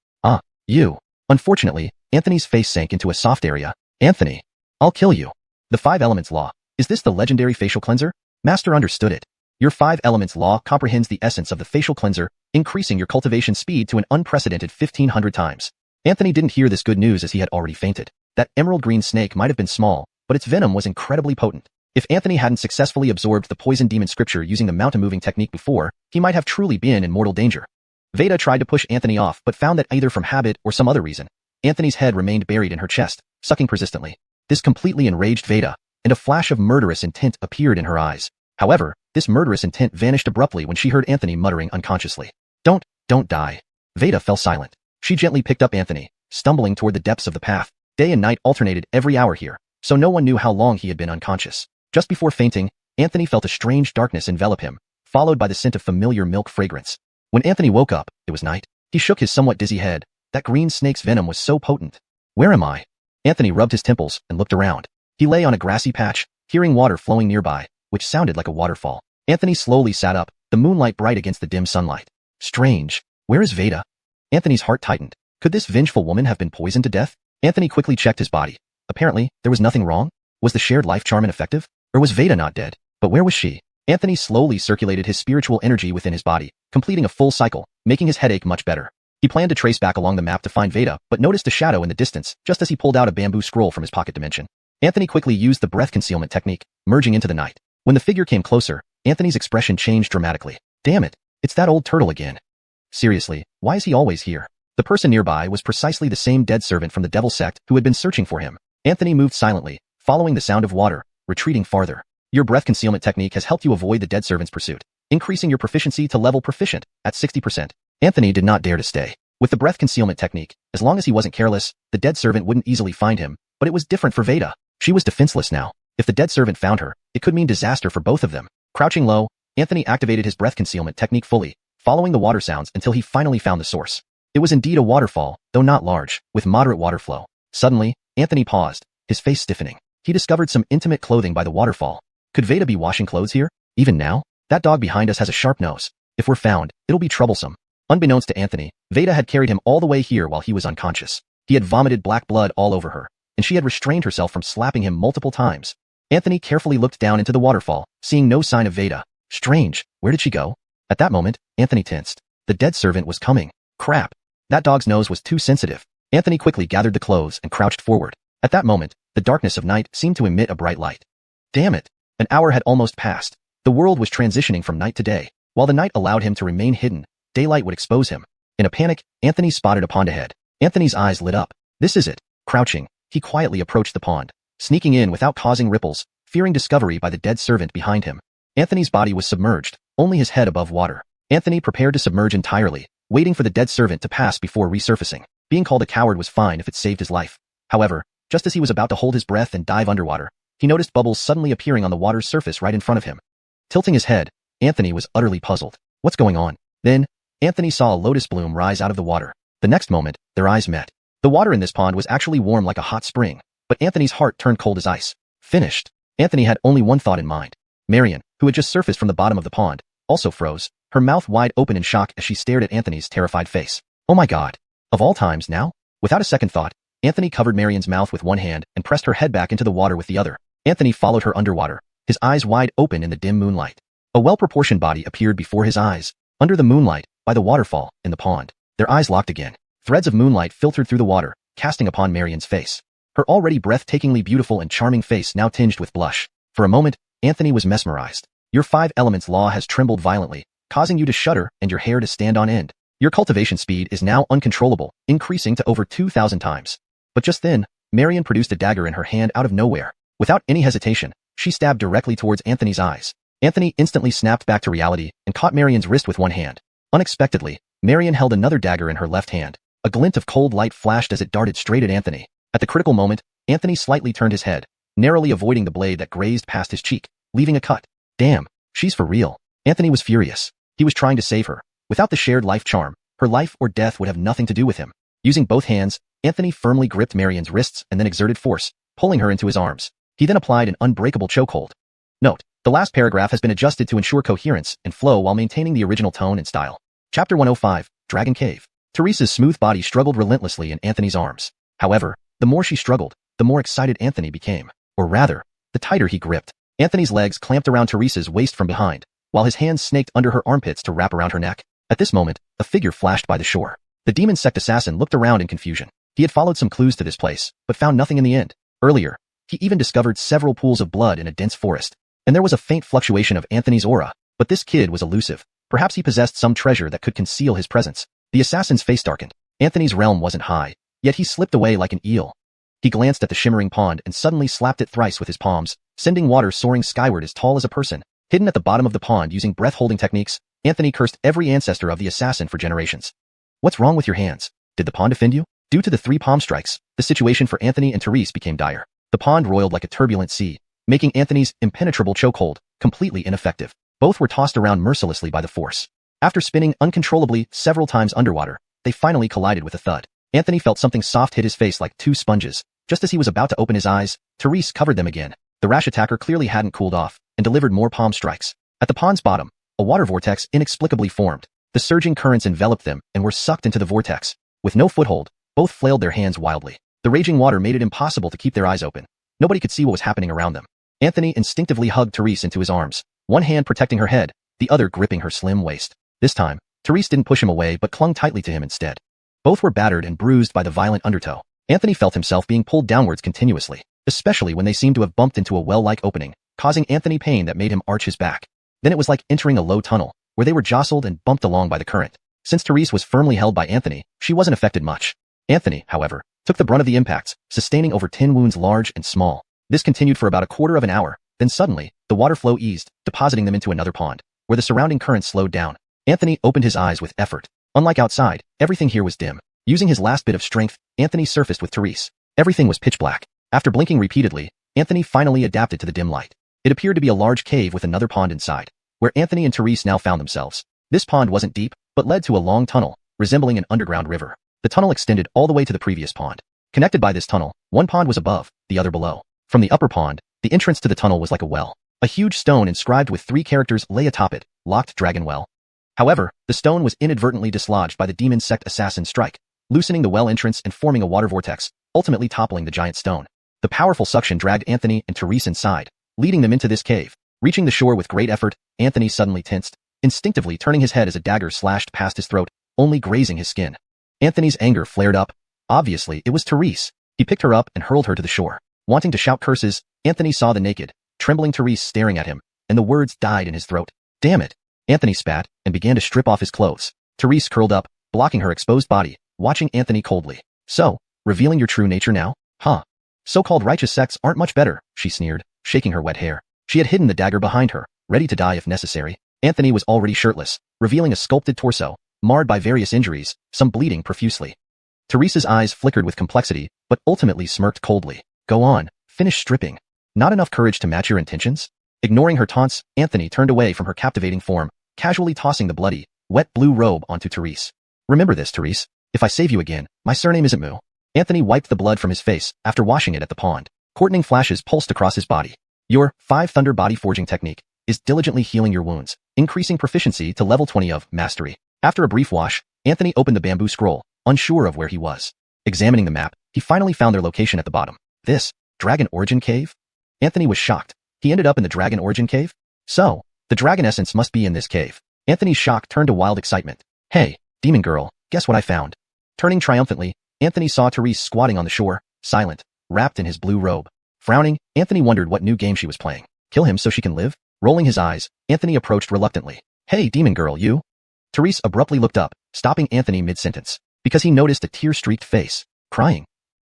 You. Unfortunately, Anthony's face sank into a soft area. Anthony. I'll kill you. The 5 Elements Law. Is this the legendary facial cleanser? Master understood it. Your 5 Elements Law comprehends the essence of the facial cleanser, increasing your cultivation speed to an unprecedented 1,500 times. Anthony didn't hear this good news as he had already fainted. That emerald green snake might have been small, but its venom was incredibly potent. If Anthony hadn't successfully absorbed the poison demon scripture using the mountain-moving technique before, he might have truly been in mortal danger. Veda tried to push Anthony off but found that either from habit or some other reason, Anthony's head remained buried in her chest, sucking persistently. This completely enraged Veda, and a flash of murderous intent appeared in her eyes. However, this murderous intent vanished abruptly when she heard Anthony muttering unconsciously. Don't die. Veda fell silent. She gently picked up Anthony, stumbling toward the depths of the path. Day and night alternated every hour here, so no one knew how long he had been unconscious. Just before fainting, Anthony felt a strange darkness envelop him, followed by the scent of familiar milk fragrance. When Anthony woke up, it was night. He shook his somewhat dizzy head. That green snake's venom was so potent. Where am I? Anthony rubbed his temples and looked around. He lay on a grassy patch, hearing water flowing nearby, which sounded like a waterfall. Anthony slowly sat up, the moonlight bright against the dim sunlight. Strange. Where is Veda? Anthony's heart tightened. Could this vengeful woman have been poisoned to death? Anthony quickly checked his body. Apparently, there was nothing wrong. Was the shared life charm ineffective? Or was Veda not dead? But where was she? Anthony slowly circulated his spiritual energy within his body, completing a full cycle, making his headache much better. He planned to trace back along the map to find Veda, but noticed a shadow in the distance just as he pulled out a bamboo scroll from his pocket dimension. Anthony quickly used the breath concealment technique, merging into the night. When the figure came closer, Anthony's expression changed dramatically. Damn it, it's that old turtle again. Seriously, why is he always here? The person nearby was precisely the same dead servant from the devil sect who had been searching for him. Anthony moved silently, following the sound of water, retreating farther. Your breath concealment technique has helped you avoid the dead servant's pursuit, increasing your proficiency to level proficient at 60%. Anthony did not dare to stay. With the breath concealment technique, as long as he wasn't careless, the dead servant wouldn't easily find him, but it was different for Veda. She was defenseless now. If the dead servant found her, it could mean disaster for both of them. Crouching low, Anthony activated his breath concealment technique fully, following the water sounds until he finally found the source. It was indeed a waterfall, though not large, with moderate water flow. Suddenly, Anthony paused, his face stiffening. He discovered some intimate clothing by the waterfall. Could Veda be washing clothes here? Even now? That dog behind us has a sharp nose. If we're found, it'll be troublesome. Unbeknownst to Anthony, Veda had carried him all the way here while he was unconscious. He had vomited black blood all over her, and she had restrained herself from slapping him multiple times. Anthony carefully looked down into the waterfall, seeing no sign of Veda. Strange, where did she go? At that moment, Anthony tensed. The dead servant was coming. Crap. That dog's nose was too sensitive. Anthony quickly gathered the clothes and crouched forward. At that moment, the darkness of night seemed to emit a bright light. Damn it. An hour had almost passed. The world was transitioning from night to day. While the night allowed him to remain hidden, daylight would expose him. In a panic, Anthony spotted a pond ahead. Anthony's eyes lit up. This is it. Crouching, he quietly approached the pond, sneaking in without causing ripples, fearing discovery by the dead servant behind him. Anthony's body was submerged, only his head above water. Anthony prepared to submerge entirely, waiting for the dead servant to pass before resurfacing. Being called a coward was fine if it saved his life. However, just as he was about to hold his breath and dive underwater, he noticed bubbles suddenly appearing on the water's surface right in front of him. Tilting his head, Anthony was utterly puzzled. What's going on? Then, Anthony saw a lotus bloom rise out of the water. The next moment, their eyes met. The water in this pond was actually warm like a hot spring, but Anthony's heart turned cold as ice. Finished. Anthony had only one thought in mind. Marion, who had just surfaced from the bottom of the pond, also froze, her mouth wide open in shock as she stared at Anthony's terrified face. Oh my God. Of all times, now? Without a second thought, Anthony covered Marion's mouth with one hand and pressed her head back into the water with the other. Anthony followed her underwater, his eyes wide open in the dim moonlight. A well-proportioned body appeared before his eyes, under the moonlight, by the waterfall, in the pond. Their eyes locked again. Threads of moonlight filtered through the water, casting upon Marion's face. Her already breathtakingly beautiful and charming face now tinged with blush. For a moment, Anthony was mesmerized. Your 5 elements law has trembled violently, causing you to shudder and your hair to stand on end. Your cultivation speed is now uncontrollable, increasing to over 2,000 times. But just then, Marion produced a dagger in her hand out of nowhere. Without any hesitation, she stabbed directly towards Anthony's eyes. Anthony instantly snapped back to reality and caught Marion's wrist with one hand. Unexpectedly, Marion held another dagger in her left hand. A glint of cold light flashed as it darted straight at Anthony. At the critical moment, Anthony slightly turned his head, narrowly avoiding the blade that grazed past his cheek, leaving a cut. Damn, she's for real. Anthony was furious. He was trying to save her. Without the shared life charm, her life or death would have nothing to do with him. Using both hands, Anthony firmly gripped Marion's wrists and then exerted force, pulling her into his arms. He then applied an unbreakable chokehold. Note: the last paragraph has been adjusted to ensure coherence and flow while maintaining the original tone and style. Chapter 105, Dragon Cave. Teresa's smooth body struggled relentlessly in Anthony's arms. However, the more she struggled, the more excited Anthony became. Or rather, the tighter he gripped. Anthony's legs clamped around Teresa's waist from behind, while his hands snaked under her armpits to wrap around her neck. At this moment, a figure flashed by the shore. The demon sect assassin looked around in confusion. He had followed some clues to this place, but found nothing in the end. Earlier, he even discovered several pools of blood in a dense forest. And there was a faint fluctuation of Anthony's aura, but this kid was elusive. Perhaps he possessed some treasure that could conceal his presence. The assassin's face darkened. Anthony's realm wasn't high, yet he slipped away like an eel. He glanced at the shimmering pond and suddenly slapped it thrice with his palms, sending water soaring skyward as tall as a person. Hidden at the bottom of the pond using breath-holding techniques, Anthony cursed every ancestor of the assassin for generations. What's wrong with your hands? Did the pond offend you? Due to the 3 palm strikes, the situation for Anthony and Therese became dire. The pond roiled like a turbulent sea, making Anthony's impenetrable chokehold completely ineffective. Both were tossed around mercilessly by the force. After spinning uncontrollably several times underwater, they finally collided with a thud. Anthony felt something soft hit his face like 2 sponges. Just as he was about to open his eyes, Therese covered them again. The rash attacker clearly hadn't cooled off and delivered more palm strikes. At the pond's bottom, a water vortex inexplicably formed. The surging currents enveloped them and were sucked into the vortex. With no foothold, both flailed their hands wildly. The raging water made it impossible to keep their eyes open. Nobody could see what was happening around them. Anthony instinctively hugged Therese into his arms, one hand protecting her head, the other gripping her slim waist. This time, Therese didn't push him away but clung tightly to him instead. Both were battered and bruised by the violent undertow. Anthony felt himself being pulled downwards continuously, especially when they seemed to have bumped into a well-like opening, causing Anthony pain that made him arch his back. Then it was like entering a low tunnel, where they were jostled and bumped along by the current. Since Therese was firmly held by Anthony, she wasn't affected much. Anthony, however, took the brunt of the impacts, sustaining over 10 wounds large and small. This continued for about a quarter of an hour, then suddenly, the water flow eased, depositing them into another pond, where the surrounding current slowed down. Anthony opened his eyes with effort. Unlike outside, everything here was dim. Using his last bit of strength, Anthony surfaced with Therese. Everything was pitch black. After blinking repeatedly, Anthony finally adapted to the dim light. It appeared to be a large cave with another pond inside, where Anthony and Therese now found themselves. This pond wasn't deep, but led to a long tunnel, resembling an underground river. The tunnel extended all the way to the previous pond. Connected by this tunnel, one pond was above, the other below. From the upper pond, the entrance to the tunnel was like a well. A huge stone inscribed with 3 characters lay atop it, locked Dragon Well. However, the stone was inadvertently dislodged by the demon sect assassin's strike, loosening the well entrance and forming a water vortex, ultimately toppling the giant stone. The powerful suction dragged Anthony and Therese inside, leading them into this cave. Reaching the shore with great effort, Anthony suddenly tensed, instinctively turning his head as a dagger slashed past his throat, only grazing his skin. Anthony's anger flared up. Obviously, it was Therese. He picked her up and hurled her to the shore. Wanting to shout curses, Anthony saw the naked, trembling Therese staring at him, and the words died in his throat. Damn it! Anthony spat and began to strip off his clothes. Therese curled up, blocking her exposed body, watching Anthony coldly. So, revealing your true nature now? Huh. So-called righteous sects aren't much better, she sneered, shaking her wet hair. She had hidden the dagger behind her, ready to die if necessary. Anthony was already shirtless, revealing a sculpted torso, marred by various injuries, some bleeding profusely. Teresa's eyes flickered with complexity, but ultimately smirked coldly. Go on, finish stripping. Not enough courage to match your intentions? Ignoring her taunts, Anthony turned away from her captivating form, casually tossing the bloody, wet blue robe onto Therese. Remember this, Therese. If I save you again, my surname isn't Moo. Anthony wiped the blood from his face after washing it at the pond. Courtening flashes pulsed across his body. Your 5 Thunder body forging technique is diligently healing your wounds, increasing proficiency to level 20 of mastery. After a brief wash, Anthony opened the bamboo scroll, unsure of where he was. Examining the map, he finally found their location at the bottom. This, Dragon Origin Cave? Anthony was shocked. He ended up in the Dragon Origin Cave? So, the dragon essence must be in this cave. Anthony's shock turned to wild excitement. Hey, demon girl, guess what I found? Turning triumphantly, Anthony saw Therese squatting on the shore, silent, wrapped in his blue robe. Frowning, Anthony wondered what new game she was playing. Kill him so she can live? Rolling his eyes, Anthony approached reluctantly. Hey, demon girl, you? Therese abruptly looked up, stopping Anthony mid-sentence, because he noticed a tear-streaked face. Crying.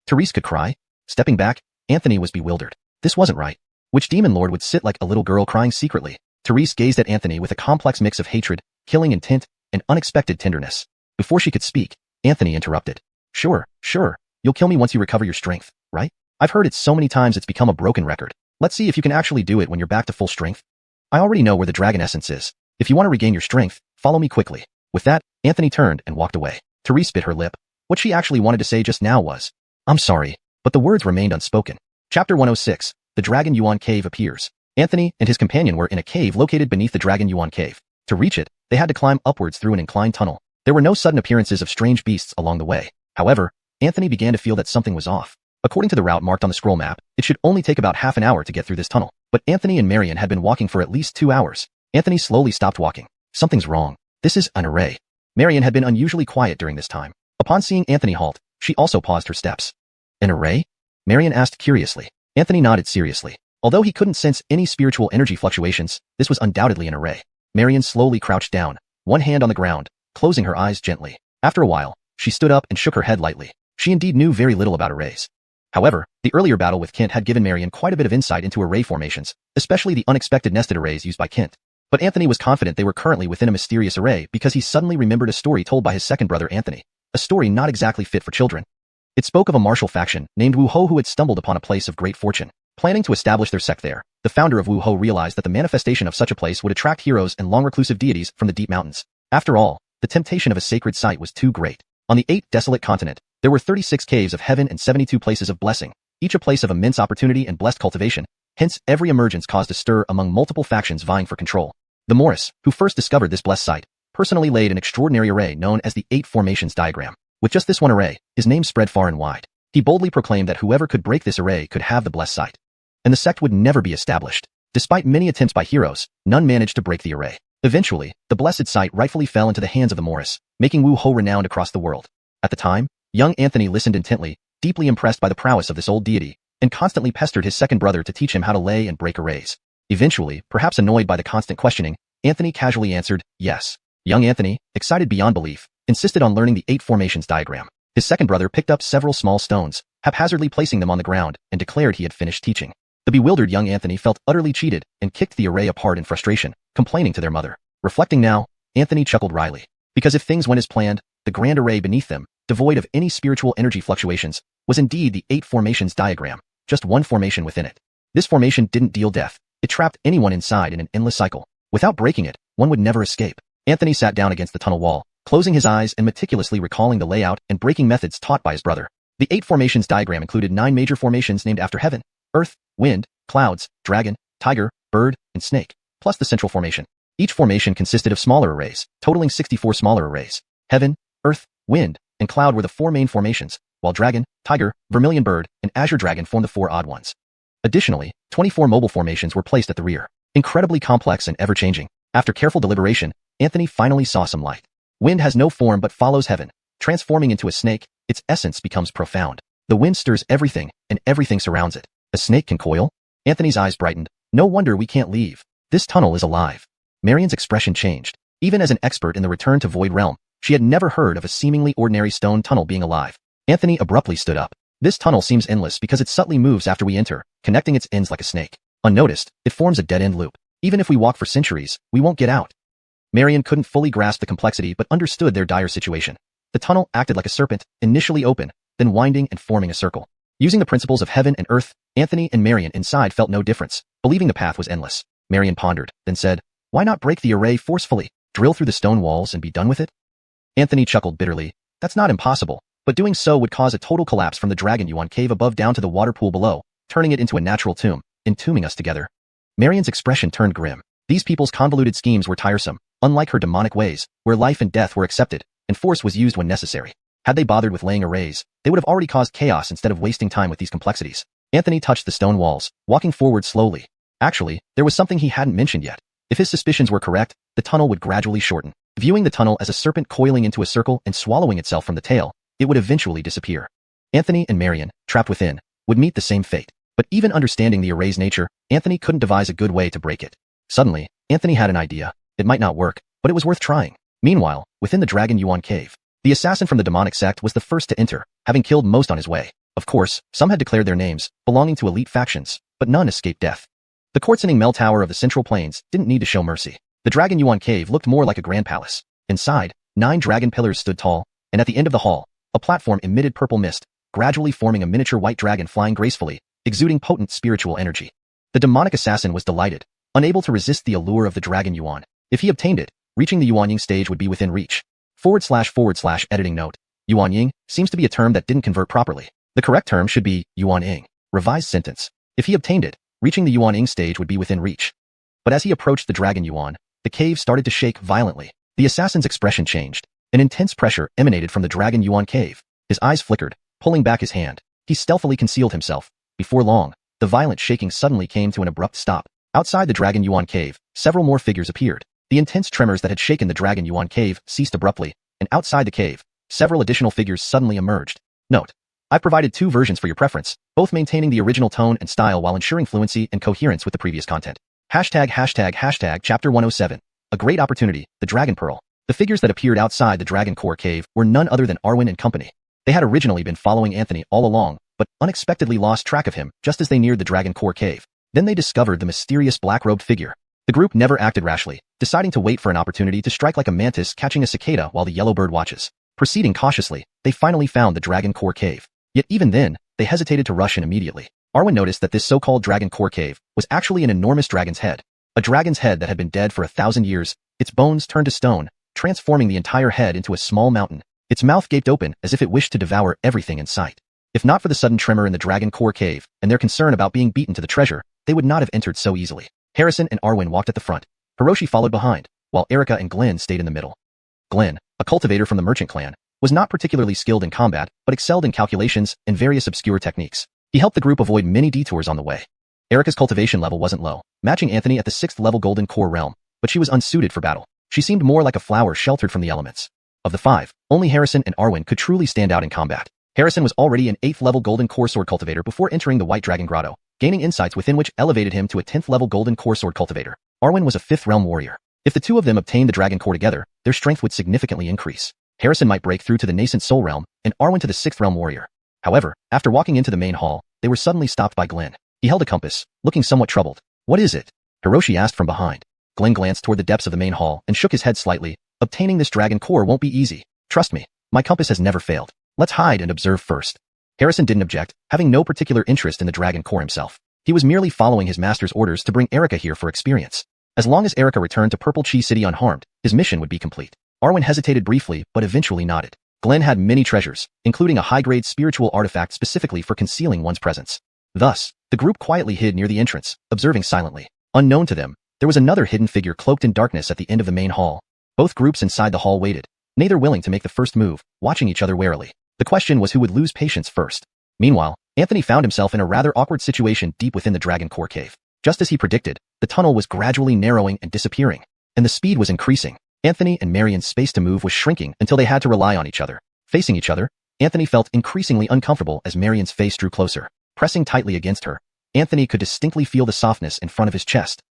Therese could cry? Stepping back, Anthony was bewildered. This wasn't right. Which demon lord would sit like a little girl crying secretly? Therese gazed at Anthony with a complex mix of hatred, killing intent, and unexpected tenderness. Before she could speak, Anthony interrupted. Sure, you'll kill me once you recover your strength, right? I've heard it so many times it's become a broken record. Let's see if you can actually do it when you're back to full strength. I already know where the dragon essence is. If you want to regain your strength, follow me quickly. With that, Anthony turned and walked away. Therese bit her lip. What she actually wanted to say just now was, I'm sorry, but the words remained unspoken. Chapter 106, The Dragon Yuan Cave appears. Anthony and his companion were in a cave located beneath the Dragon Yuan Cave. To reach it, they had to climb upwards through an inclined tunnel. There were no sudden appearances of strange beasts along the way. However, Anthony began to feel that something was off. According to the route marked on the scroll map, it should only take about half an hour to get through this tunnel. But Anthony and Marion had been walking for at least 2 hours. Anthony slowly stopped walking. Something's wrong. This is an array. Marion had been unusually quiet during this time. Upon seeing Anthony halt, she also paused her steps. An array? Marion asked curiously. Anthony nodded seriously. Although he couldn't sense any spiritual energy fluctuations, this was undoubtedly an array. Marion slowly crouched down, one hand on the ground, closing her eyes gently. After a while, she stood up and shook her head lightly. She indeed knew very little about arrays. However, the earlier battle with Kent had given Marion quite a bit of insight into array formations, especially the unexpected nested arrays used by Kent. But Anthony was confident they were currently within a mysterious array because he suddenly remembered a story told by his second brother Anthony. A story not exactly fit for children. It spoke of a martial faction named Wu Ho who had stumbled upon a place of great fortune. Planning to establish their sect there, the founder of Wu Ho realized that the manifestation of such a place would attract heroes and long-reclusive deities from the deep mountains. After all, the temptation of a sacred site was too great. On the 8th desolate continent, there were 36 caves of heaven and 72 places of blessing, each a place of immense opportunity and blessed cultivation. Hence, every emergence caused a stir among multiple factions vying for control. The Morris, who first discovered this blessed site, personally laid an extraordinary array known as the 8 Formations diagram. With just this one array, his name spread far and wide. He boldly proclaimed that whoever could break this array could have the blessed site. And the sect would never be established. Despite many attempts by heroes, none managed to break the array. Eventually, the blessed site rightfully fell into the hands of the Morris, making Wu Ho renowned across the world. At the time, young Anthony listened intently, deeply impressed by the prowess of this old deity, and constantly pestered his second brother to teach him how to lay and break arrays. Eventually, perhaps annoyed by the constant questioning, Anthony casually answered, yes. Young Anthony, excited beyond belief, insisted on learning the 8 Formations diagram. His second brother picked up several small stones, haphazardly placing them on the ground, and declared he had finished teaching. The bewildered young Anthony felt utterly cheated and kicked the array apart in frustration, complaining to their mother. Reflecting now, Anthony chuckled wryly. Because if things went as planned, the grand array beneath them, devoid of any spiritual energy fluctuations, was indeed the 8 Formations diagram, just one formation within it. This formation didn't deal death. It trapped anyone inside in an endless cycle. Without breaking it, one would never escape. Anthony sat down against the tunnel wall, closing his eyes and meticulously recalling the layout and breaking methods taught by his brother. The 8 Formations diagram included 9 major formations named after heaven, earth, wind, clouds, dragon, tiger, bird, and snake, plus the central formation. Each formation consisted of smaller arrays, totaling 64 smaller arrays. Heaven, earth, wind, and cloud were the 4 main formations, while dragon, tiger, vermilion bird, and azure dragon formed the 4 odd ones. Additionally, 24 mobile formations were placed at the rear. Incredibly complex and ever-changing. After careful deliberation, Anthony finally saw some light. Wind has no form but follows heaven. Transforming into a snake, its essence becomes profound. The wind stirs everything, and everything surrounds it. A snake can coil? Anthony's eyes brightened. No wonder we can't leave. This tunnel is alive. Marion's expression changed. Even as an expert in the Return to Void realm, she had never heard of a seemingly ordinary stone tunnel being alive. Anthony abruptly stood up. This tunnel seems endless because it subtly moves after we enter, connecting its ends like a snake. Unnoticed, it forms a dead-end loop. Even if we walk for centuries, we won't get out. Marion couldn't fully grasp the complexity but understood their dire situation. The tunnel acted like a serpent, initially open, then winding and forming a circle. Using the principles of heaven and earth, Anthony and Marion inside felt no difference, believing the path was endless. Marion pondered, then said, "Why not break the array forcefully, drill through the stone walls and be done with it?" Anthony chuckled bitterly. "That's not impossible, but doing so would cause a total collapse from the Dragon Yuan cave above down to the water pool below, turning it into a natural tomb, entombing us together." Marion's expression turned grim. These people's convoluted schemes were tiresome, unlike her demonic ways, where life and death were accepted, and force was used when necessary. Had they bothered with laying arrays, they would have already caused chaos instead of wasting time with these complexities. Anthony touched the stone walls, walking forward slowly. Actually, there was something he hadn't mentioned yet. If his suspicions were correct, the tunnel would gradually shorten. Viewing the tunnel as a serpent coiling into a circle and swallowing itself from the tail, it would eventually disappear. Anthony and Marion, trapped within, would meet the same fate. But even understanding the array's nature, Anthony couldn't devise a good way to break it. Suddenly, Anthony had an idea. It might not work, but it was worth trying. Meanwhile, within the Dragon Yuan cave, the assassin from the demonic sect was the first to enter, having killed most on his way. Of course, some had declared their names, belonging to elite factions, but none escaped death. The quartzining Mel Tower of the Central Plains didn't need to show mercy. The Dragon Yuan cave looked more like a grand palace. Inside, 9 dragon pillars stood tall, and at the end of the hall, a platform emitted purple mist, gradually forming a miniature white dragon flying gracefully, exuding potent spiritual energy. The demonic assassin was delighted, unable to resist the allure of the Dragon Yuan. If he obtained it, reaching the Yuanying stage would be within reach. // editing note. Yuanying seems to be a term that didn't convert properly. The correct term should be Yuanying. Revised sentence. If he obtained it, reaching the Yuanying stage would be within reach. But as he approached the Dragon Yuan, the cave started to shake violently. The assassin's expression changed. An intense pressure emanated from the Dragon Yuan cave. His eyes flickered, pulling back his hand. He stealthily concealed himself. Before long, the violent shaking suddenly came to an abrupt stop. Outside the Dragon Yuan cave, several more figures appeared. The intense tremors that had shaken the Dragon Yuan cave ceased abruptly, and outside the cave, several additional figures suddenly emerged. Note: I've provided 2 versions for your preference, both maintaining the original tone and style while ensuring fluency and coherence with the previous content. Chapter 107. A great opportunity, the Dragon Pearl. The figures that appeared outside the Dragon Core cave were none other than Arwen and company. They had originally been following Anthony all along, but unexpectedly lost track of him just as they neared the Dragon Core cave. Then they discovered the mysterious black-robed figure. The group never acted rashly, deciding to wait for an opportunity to strike like a mantis catching a cicada while the yellow bird watches. Proceeding cautiously, they finally found the Dragon Core cave. Yet even then, they hesitated to rush in immediately. Arwen noticed that this so-called Dragon Core cave was actually an enormous dragon's head. A dragon's head that had been dead for 1,000 years, its bones turned to stone, transforming the entire head into a small mountain. Its mouth gaped open as if it wished to devour everything in sight. If not for the sudden tremor in the Dragon Core cave and their concern about being beaten to the treasure, they would not have entered so easily. Harrison and Arwen walked at the front. Hiroshi followed behind, while Erika and Glenn stayed in the middle. Glenn, a cultivator from the merchant clan, was not particularly skilled in combat, but excelled in calculations and various obscure techniques. He helped the group avoid many detours on the way. Erika's cultivation level wasn't low, matching Anthony at the 6th level Golden Core realm, but she was unsuited for battle. She seemed more like a flower sheltered from the elements. Of the 5, only Harrison and Arwen could truly stand out in combat. Harrison was already an 8th level Golden Core Sword cultivator before entering the White Dragon Grotto, gaining insights within which elevated him to a 10th level Golden Core Sword cultivator. Arwen was a 5th realm warrior. If the 2 of them obtained the Dragon Core together, their strength would significantly increase. Harrison might break through to the nascent Soul realm, and Arwen to the 6th realm warrior. However, after walking into the main hall, they were suddenly stopped by Glenn. He held a compass, looking somewhat troubled. "What is it?" Hiroshi asked from behind. Glenn glanced toward the depths of the main hall and shook his head slightly. "Obtaining this Dragon Core won't be easy. Trust me, my compass has never failed. Let's hide and observe first." Harrison didn't object, having no particular interest in the Dragon Core himself. He was merely following his master's orders to bring Erika here for experience. As long as Erika returned to Purple Chi City unharmed, his mission would be complete. Arwen hesitated briefly but eventually nodded. Glenn had many treasures, including a high-grade spiritual artifact specifically for concealing one's presence. Thus, the group quietly hid near the entrance, observing silently. Unknown to them, there was another hidden figure cloaked in darkness at the end of the main hall. Both groups inside the hall waited, neither willing to make the first move, watching each other warily. The question was who would lose patience first. Meanwhile, Anthony found himself in a rather awkward situation deep within the Dragon Core cave. Just as he predicted, the tunnel was gradually narrowing and disappearing, and the speed was increasing. Anthony and Marion's space to move was shrinking until they had to rely on each other. Facing each other, Anthony felt increasingly uncomfortable as Marion's face drew closer. Pressing tightly against her, Anthony could distinctly feel the softness in front of his chest.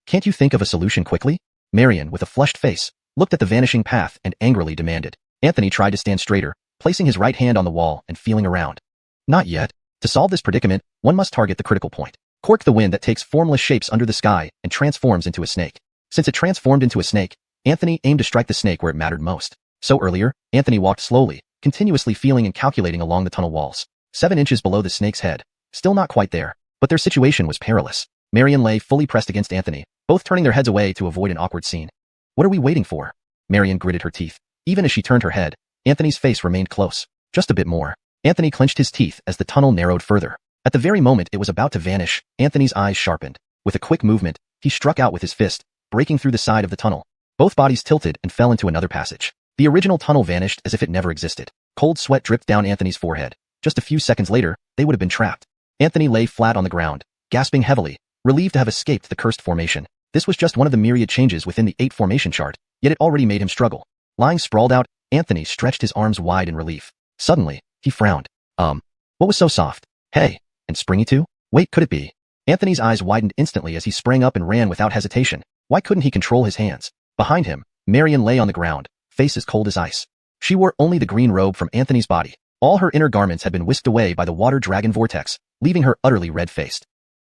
"Can't you think of a solution quickly?" Marion, with a flushed face, looked at the vanishing path and angrily demanded. Anthony tried to stand straighter, placing his right hand on the wall and feeling around. Not yet. To solve this predicament, one must target the critical point. Cork the wind that takes formless shapes under the sky and transforms into a snake. Since it transformed into a snake, Anthony aimed to strike the snake where it mattered most. So earlier, Anthony walked slowly, continuously feeling and calculating along the tunnel walls. 7 inches below the snake's head. Still not quite there. But their situation was perilous. Marion lay fully pressed against Anthony, both turning their heads away to avoid an awkward scene. What are we waiting for? Marion gritted her teeth. Even as she turned her head, Anthony's face remained close. Just a bit more. Anthony clenched his teeth as the tunnel narrowed further. At the very moment it was about to vanish, Anthony's eyes sharpened. With a quick movement, he struck out with his fist, breaking through the side of the tunnel. Both bodies tilted and fell into another passage. The original tunnel vanished as if it never existed. Cold sweat dripped down Anthony's forehead. Just a few seconds later, they would have been trapped. Anthony lay flat on the ground, gasping heavily, relieved to have escaped the cursed formation. This was just one of the myriad changes within the 8 formation chart, yet it already made him struggle. Lying sprawled out, Anthony stretched his arms wide in relief. Suddenly, he frowned. What was so soft? Hey, and springy too? Wait, could it be? Anthony's eyes widened instantly as he sprang up and ran without hesitation. Why couldn't he control his hands? Behind him, Marion lay on the ground, face as cold as ice. She wore only the green robe from Anthony's body. All her inner garments had been whisked away by the water dragon vortex, leaving her utterly red-faced.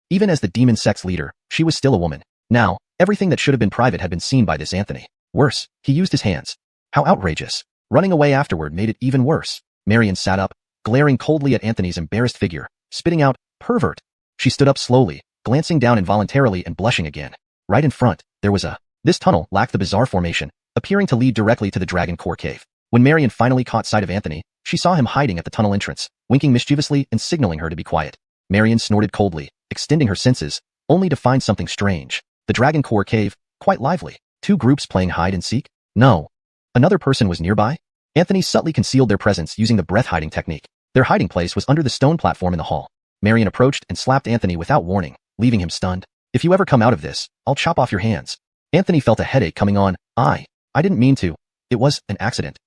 Even as the demon sex leader, she was still a woman. Now, everything that should have been private had been seen by this Anthony. Worse, he used his hands. How outrageous. Running away afterward made it even worse. Marion sat up, glaring coldly at Anthony's embarrassed figure, spitting out, "Pervert." She stood up slowly, glancing down involuntarily and blushing again. Right in front, there was This tunnel lacked the bizarre formation, appearing to lead directly to the Dragon Core cave. When Marion finally caught sight of Anthony, she saw him hiding at the tunnel entrance, winking mischievously and signaling her to be quiet. Marion snorted coldly, extending her senses, only to find something strange. The Dragon Core cave, quite lively. 2 groups playing hide and seek? No. Another person was nearby? Anthony subtly concealed their presence using the breath-hiding technique. Their hiding place was under the stone platform in the hall. Marion approached and slapped Anthony without warning, leaving him stunned. "If you ever come out of this, I'll chop off your hands." Anthony felt a headache coming on. I didn't mean to. It was an accident."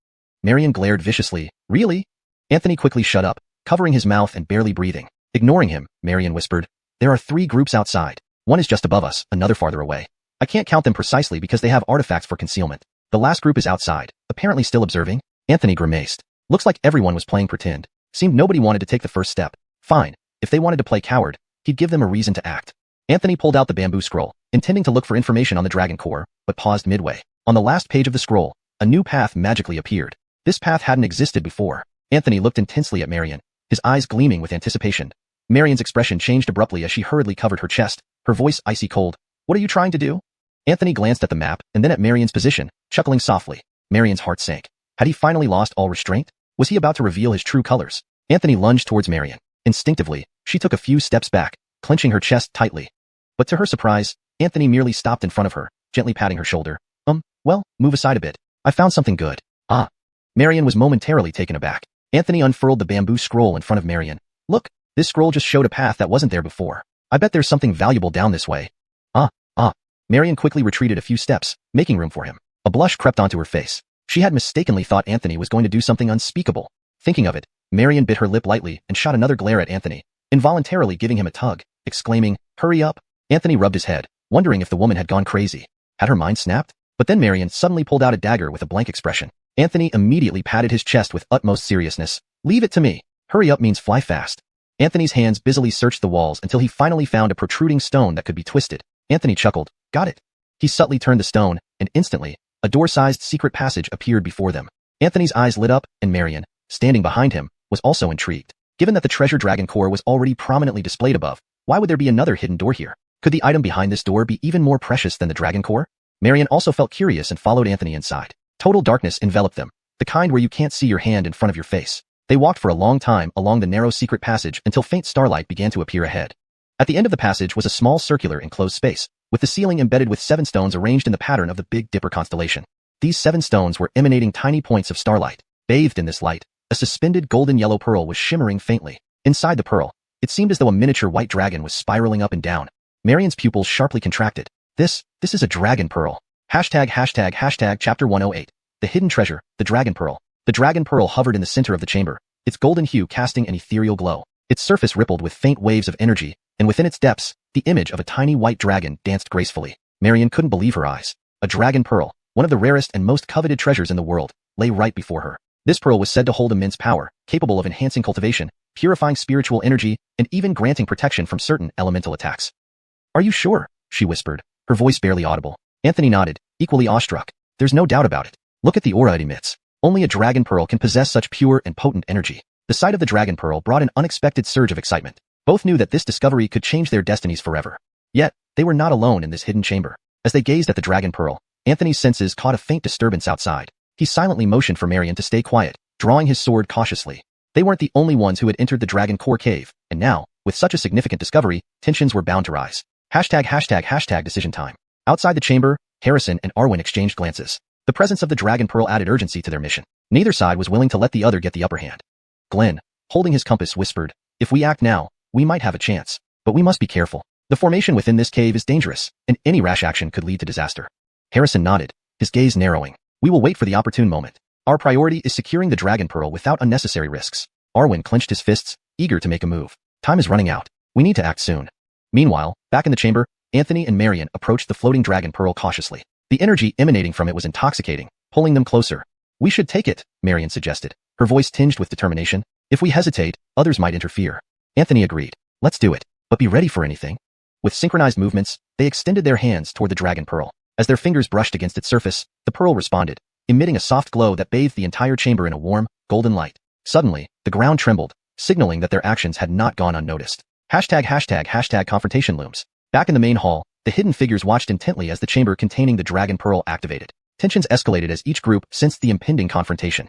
Marion glared viciously. "Really?" Anthony quickly shut up, covering his mouth and barely breathing. Ignoring him, Marion whispered, "There are 3 groups outside. One is just above us, another farther away. I can't count them precisely because they have artifacts for concealment. The last group is outside, apparently still observing." Anthony grimaced. Looks like everyone was playing pretend. Seemed nobody wanted to take the first step. Fine, if they wanted to play coward, he'd give them a reason to act. Anthony pulled out the bamboo scroll, intending to look for information on the Dragon Core, but paused midway. On the last page of the scroll, a new path magically appeared. This path hadn't existed before. Anthony looked intensely at Marion, his eyes gleaming with anticipation. Marion's expression changed abruptly as she hurriedly covered her chest, her voice icy cold. "What are you trying to do?" Anthony glanced at the map and then at Marion's position, chuckling softly. Marion's heart sank. Had he finally lost all restraint? Was he about to reveal his true colors? Anthony lunged towards Marion. Instinctively, she took a few steps back, clenching her chest tightly. But to her surprise, Anthony merely stopped in front of her, gently patting her shoulder. Well, move aside a bit. I found something good." "Ah." Marion was momentarily taken aback. Anthony unfurled the bamboo scroll in front of Marion. "Look, this scroll just showed a path that wasn't there before. I bet there's something valuable down this way." Ah. Marion quickly retreated a few steps, making room for him. A blush crept onto her face. She had mistakenly thought Anthony was going to do something unspeakable. Thinking of it, Marion bit her lip lightly and shot another glare at Anthony, involuntarily giving him a tug, exclaiming, "Hurry up." Anthony rubbed his head, wondering if the woman had gone crazy. Had her mind snapped? But then Marion suddenly pulled out a dagger with a blank expression. Anthony immediately patted his chest with utmost seriousness. "Leave it to me. Hurry up means fly fast." Anthony's hands busily searched the walls until he finally found a protruding stone that could be twisted. Anthony chuckled. "Got it." He subtly turned the stone, and instantly, a door-sized secret passage appeared before them. Anthony's eyes lit up, and Marion, standing behind him, was also intrigued. Given that the treasure Dragon Core was already prominently displayed above, why would there be another hidden door here? Could the item behind this door be even more precious than the Dragon Core? Marion also felt curious and followed Anthony inside. Total darkness enveloped them, the kind where you can't see your hand in front of your face. They walked for a long time along the narrow secret passage until faint starlight began to appear ahead. At the end of the passage was a small circular enclosed space, with the ceiling embedded with 7 stones arranged in the pattern of the Big Dipper constellation. These 7 stones were emanating tiny points of starlight. Bathed in this light, a suspended golden yellow pearl was shimmering faintly. Inside the pearl, it seemed as though a miniature white dragon was spiraling up and down. Marion's pupils sharply contracted. This is a dragon pearl. Hashtag chapter 108. The hidden treasure, the dragon pearl. The dragon pearl hovered in the center of the chamber, its golden hue casting an ethereal glow. Its surface rippled with faint waves of energy, and within its depths, the image of a tiny white dragon danced gracefully. Marion couldn't believe her eyes. A dragon pearl, one of the rarest and most coveted treasures in the world, lay right before her. This pearl was said to hold immense power, capable of enhancing cultivation, purifying spiritual energy, and even granting protection from certain elemental attacks. Are you sure? She whispered, her voice barely audible. Anthony nodded, equally awestruck. There's no doubt about it. Look at the aura it emits. Only a dragon pearl can possess such pure and potent energy. The sight of the dragon pearl brought an unexpected surge of excitement. Both knew that this discovery could change their destinies forever. Yet, they were not alone in this hidden chamber. As they gazed at the dragon pearl, Anthony's senses caught a faint disturbance outside. He silently motioned for Marion to stay quiet, drawing his sword cautiously. They weren't the only ones who had entered the dragon core cave, and now, with such a significant discovery, tensions were bound to rise. #### decision time. Outside the chamber, Harrison and Arwen exchanged glances. The presence of the dragon pearl added urgency to their mission. Neither side was willing to let the other get the upper hand. Glenn, holding his compass, whispered, "If we act now, we might have a chance. But we must be careful. The formation within this cave is dangerous, and any rash action could lead to disaster." Harrison nodded, his gaze narrowing. "We will wait for the opportune moment. Our priority is securing the dragon pearl without unnecessary risks." Arwen clenched his fists, eager to make a move. "Time is running out. We need to act soon." Meanwhile, back in the chamber, Anthony and Marion approached the floating dragon pearl cautiously. The energy emanating from it was intoxicating, pulling them closer. "We should take it," Marion suggested, her voice tinged with determination. "If we hesitate, others might interfere." Anthony agreed. "Let's do it, but be ready for anything." With synchronized movements, they extended their hands toward the dragon pearl. As their fingers brushed against its surface, the pearl responded, emitting a soft glow that bathed the entire chamber in a warm, golden light. Suddenly, the ground trembled, signaling that their actions had not gone unnoticed. #### confrontation looms. Back in the main hall, the hidden figures watched intently as the chamber containing the dragon pearl activated. Tensions escalated as each group sensed the impending confrontation.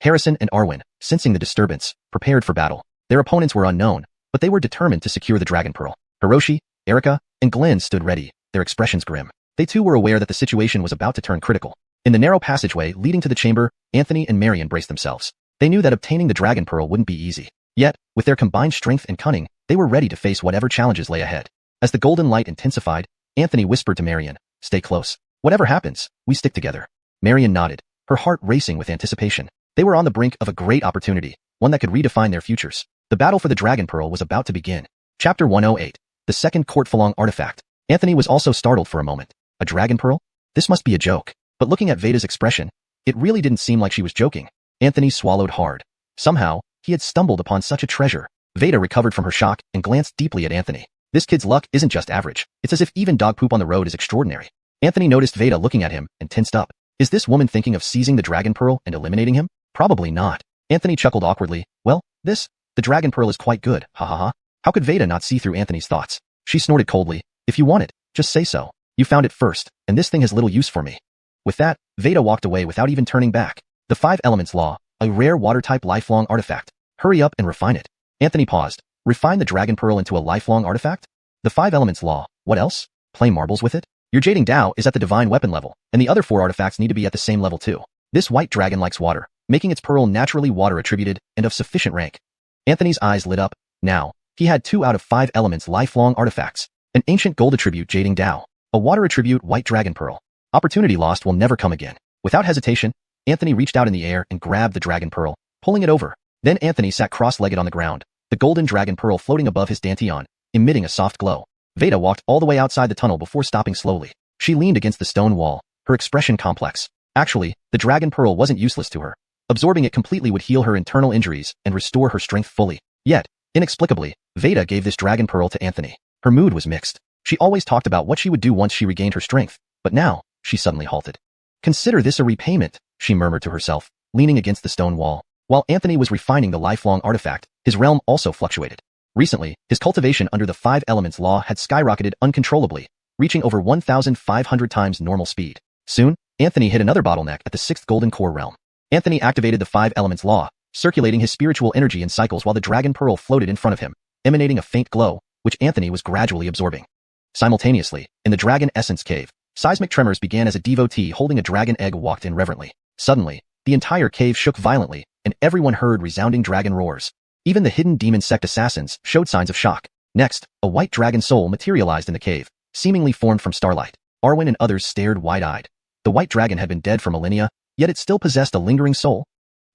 Harrison and Arwen, sensing the disturbance, prepared for battle. Their opponents were unknown, but they were determined to secure the dragon pearl. Hiroshi, Erika, and Glenn stood ready, their expressions grim. They too were aware that the situation was about to turn critical. In the narrow passageway leading to the chamber, Anthony and Marion braced themselves. They knew that obtaining the dragon pearl wouldn't be easy. Yet, with their combined strength and cunning, they were ready to face whatever challenges lay ahead. As the golden light intensified, Anthony whispered to Marion, "Stay close. Whatever happens, we stick together." Marion nodded, her heart racing with anticipation. They were on the brink of a great opportunity, one that could redefine their futures. The battle for the dragon pearl was about to begin. Chapter 108. The second Court Falong artifact. Anthony was also startled for a moment. A dragon pearl? This must be a joke. But looking at Veda's expression, it really didn't seem like she was joking. Anthony swallowed hard. Somehow, he had stumbled upon such a treasure. Veda recovered from her shock and glanced deeply at Anthony. This kid's luck isn't just average. It's as if even dog poop on the road is extraordinary. Anthony noticed Veda looking at him and tensed up. Is this woman thinking of seizing the dragon pearl and eliminating him? Probably not. Anthony chuckled awkwardly. Well, the dragon pearl is quite good, ha ha ha. How could Veda not see through Anthony's thoughts? She snorted coldly. If you want it, just say so. You found it first, and this thing has little use for me. With that, Veda walked away without even turning back. The 5 Elements Law, a rare water-type lifelong artifact. Hurry up and refine it. Anthony paused. Refine the dragon pearl into a lifelong artifact? The 5 Elements Law, what else? Play marbles with it? Your Jading Dao is at the divine weapon level, and the other 4 artifacts need to be at the same level too. This white dragon likes water, making its pearl naturally water attributed and of sufficient rank. Anthony's eyes lit up. Now, he had 2 out of 5 elements lifelong artifacts. An ancient gold attribute Jading Dao, a water attribute white dragon pearl. Opportunity lost will never come again. Without hesitation, Anthony reached out in the air and grabbed the dragon pearl, pulling it over. Then Anthony sat cross-legged on the ground, the golden dragon pearl floating above his dantian, emitting a soft glow. Veda walked all the way outside the tunnel before stopping slowly. She leaned against the stone wall, her expression complex. Actually, the dragon pearl wasn't useless to her. Absorbing it completely would heal her internal injuries and restore her strength fully. Yet, inexplicably, Veda gave this dragon pearl to Anthony. Her mood was mixed. She always talked about what she would do once she regained her strength, but now, she suddenly halted. Consider this a repayment, she murmured to herself, leaning against the stone wall. While Anthony was refining the lifelong artifact, his realm also fluctuated. Recently, his cultivation under the 5 Elements Law had skyrocketed uncontrollably, reaching over 1,500 times normal speed. Soon, Anthony hit another bottleneck at the 6th Golden Core realm. Anthony activated the 5 Elements Law, circulating his spiritual energy in cycles while the dragon pearl floated in front of him, emanating a faint glow, which Anthony was gradually absorbing. Simultaneously, in the Dragon Essence Cave, seismic tremors began as a devotee holding a dragon egg walked in reverently. Suddenly, the entire cave shook violently, and everyone heard resounding dragon roars. Even the hidden demon sect assassins showed signs of shock. Next, a white dragon soul materialized in the cave, seemingly formed from starlight. Arwen and others stared wide-eyed. The white dragon had been dead for millennia, yet it still possessed a lingering soul.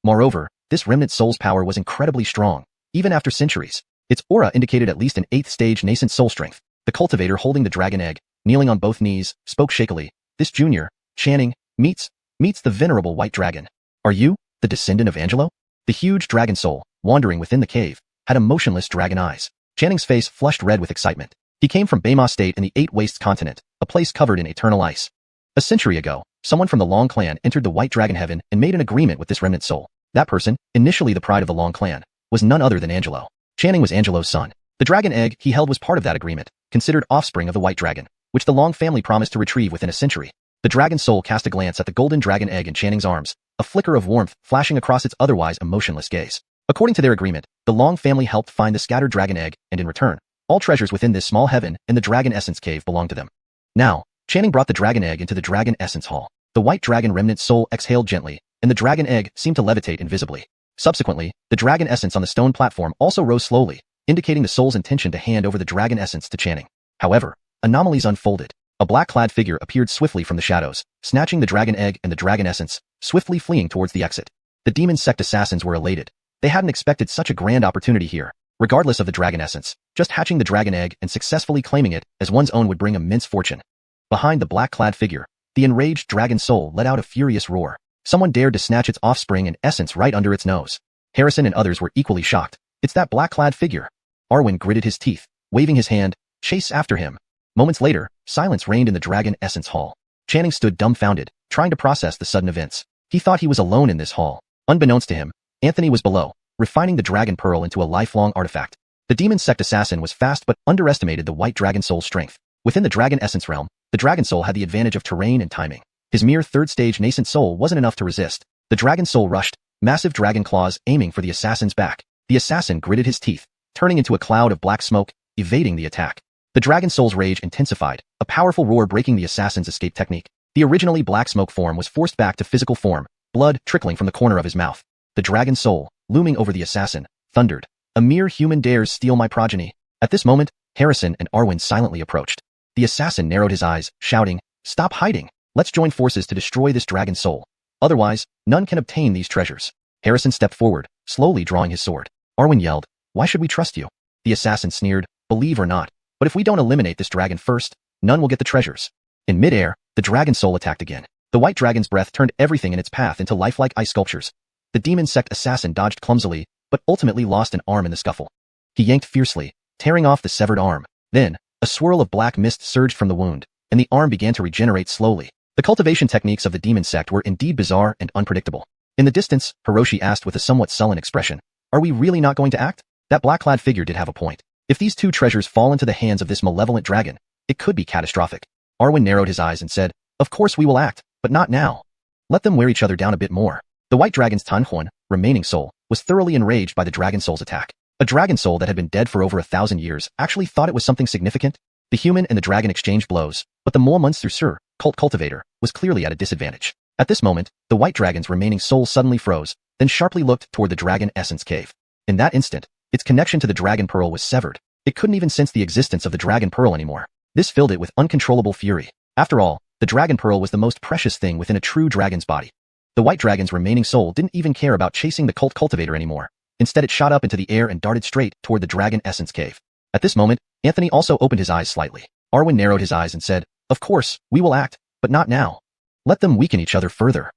Moreover, this remnant soul's power was incredibly strong, even after centuries. Its aura indicated at least an 8th stage nascent soul strength. The cultivator holding the dragon egg, kneeling on both knees, spoke shakily. This junior, Channing, meets the venerable white dragon. Are you? The descendant of Angelo? The huge dragon soul, wandering within the cave, had emotionless dragon eyes. Channing's face flushed red with excitement. He came from Bema State in the Eight Wastes continent, a place covered in eternal ice. A century ago, someone from the Long clan entered the White Dragon Heaven and made an agreement with this remnant soul. That person, initially the pride of the Long clan, was none other than Angelo. Channing was Angelo's son. The dragon egg he held was part of that agreement, considered offspring of the White Dragon, which the Long family promised to retrieve within a century. The dragon soul cast a glance at the golden dragon egg in Channing's arms, a flicker of warmth flashing across its otherwise emotionless gaze. According to their agreement, the Long family helped find the scattered dragon egg, and in return, all treasures within this small heaven and the Dragon Essence Cave belonged to them. Now, Channing brought the dragon egg into the Dragon Essence Hall. The White Dragon remnant soul exhaled gently, and the dragon egg seemed to levitate invisibly. Subsequently, the dragon essence on the stone platform also rose slowly, indicating the soul's intention to hand over the dragon essence to Channing. However, anomalies unfolded. A black-clad figure appeared swiftly from the shadows, snatching the dragon egg and the dragon essence, swiftly fleeing towards the exit. The demon sect assassins were elated. They hadn't expected such a grand opportunity here. Regardless of the dragon essence, just hatching the dragon egg and successfully claiming it as one's own would bring immense fortune. Behind the black-clad figure, the enraged dragon soul let out a furious roar. Someone dared to snatch its offspring and essence right under its nose. Harrison and others were equally shocked. It's that black-clad figure. Arwen gritted his teeth, waving his hand, chase after him. Moments later, silence reigned in the Dragon Essence Hall. Channing stood dumbfounded, trying to process the sudden events. He thought he was alone in this hall. Unbeknownst to him, Anthony was below, refining the dragon pearl into a lifelong artifact. The demon sect assassin was fast but underestimated the white dragon soul's strength. Within the dragon essence realm, the dragon soul had the advantage of terrain and timing. His mere third-stage nascent soul wasn't enough to resist. The dragon soul rushed, massive dragon claws aiming for the assassin's back. The assassin gritted his teeth, turning into a cloud of black smoke, evading the attack. The dragon soul's rage intensified, a powerful roar breaking the assassin's escape technique. The originally black smoke form was forced back to physical form, blood trickling from the corner of his mouth. The dragon soul, looming over the assassin, thundered, "A mere human dares steal my progeny." At this moment, Harrison and Arwen silently approached. The assassin narrowed his eyes, shouting, "Stop hiding! Let's join forces to destroy this dragon soul. Otherwise, none can obtain these treasures." Harrison stepped forward, slowly drawing his sword. Arwen yelled, "Why should we trust you?" The assassin sneered, "Believe or not, but if we don't eliminate this dragon first, none will get the treasures." In midair, the dragon soul attacked again. The white dragon's breath turned everything in its path into lifelike ice sculptures. The demon sect assassin dodged clumsily, but ultimately lost an arm in the scuffle. He yanked fiercely, tearing off the severed arm. Then, a swirl of black mist surged from the wound, and the arm began to regenerate slowly. The cultivation techniques of the demon sect were indeed bizarre and unpredictable. In the distance, Hiroshi asked with a somewhat sullen expression, "Are we really not going to act?" That black-clad figure did have a point. If these two treasures fall into the hands of this malevolent dragon, it could be catastrophic. Arwen narrowed his eyes and said, "Of course we will act, but not now. Let them wear each other down a bit more." The white dragon's Tanhuan, remaining soul, was thoroughly enraged by the dragon soul's attack. A dragon soul that had been dead for over 1,000 years actually thought it was something significant. The human and the dragon exchanged blows, but the Monster cultivator, was clearly at a disadvantage. At this moment, the white dragon's remaining soul suddenly froze, then sharply looked toward the dragon essence cave. In that instant, its connection to the dragon pearl was severed. It couldn't even sense the existence of the dragon pearl anymore. This filled it with uncontrollable fury. After all, the dragon pearl was the most precious thing within a true dragon's body. The white dragon's remaining soul didn't even care about chasing the cultivator anymore. Instead, it shot up into the air and darted straight toward the dragon essence cave. At this moment, Anthony also opened his eyes slightly. Arwen narrowed his eyes and said, "Of course, we will act, but not now. Let them weaken each other further."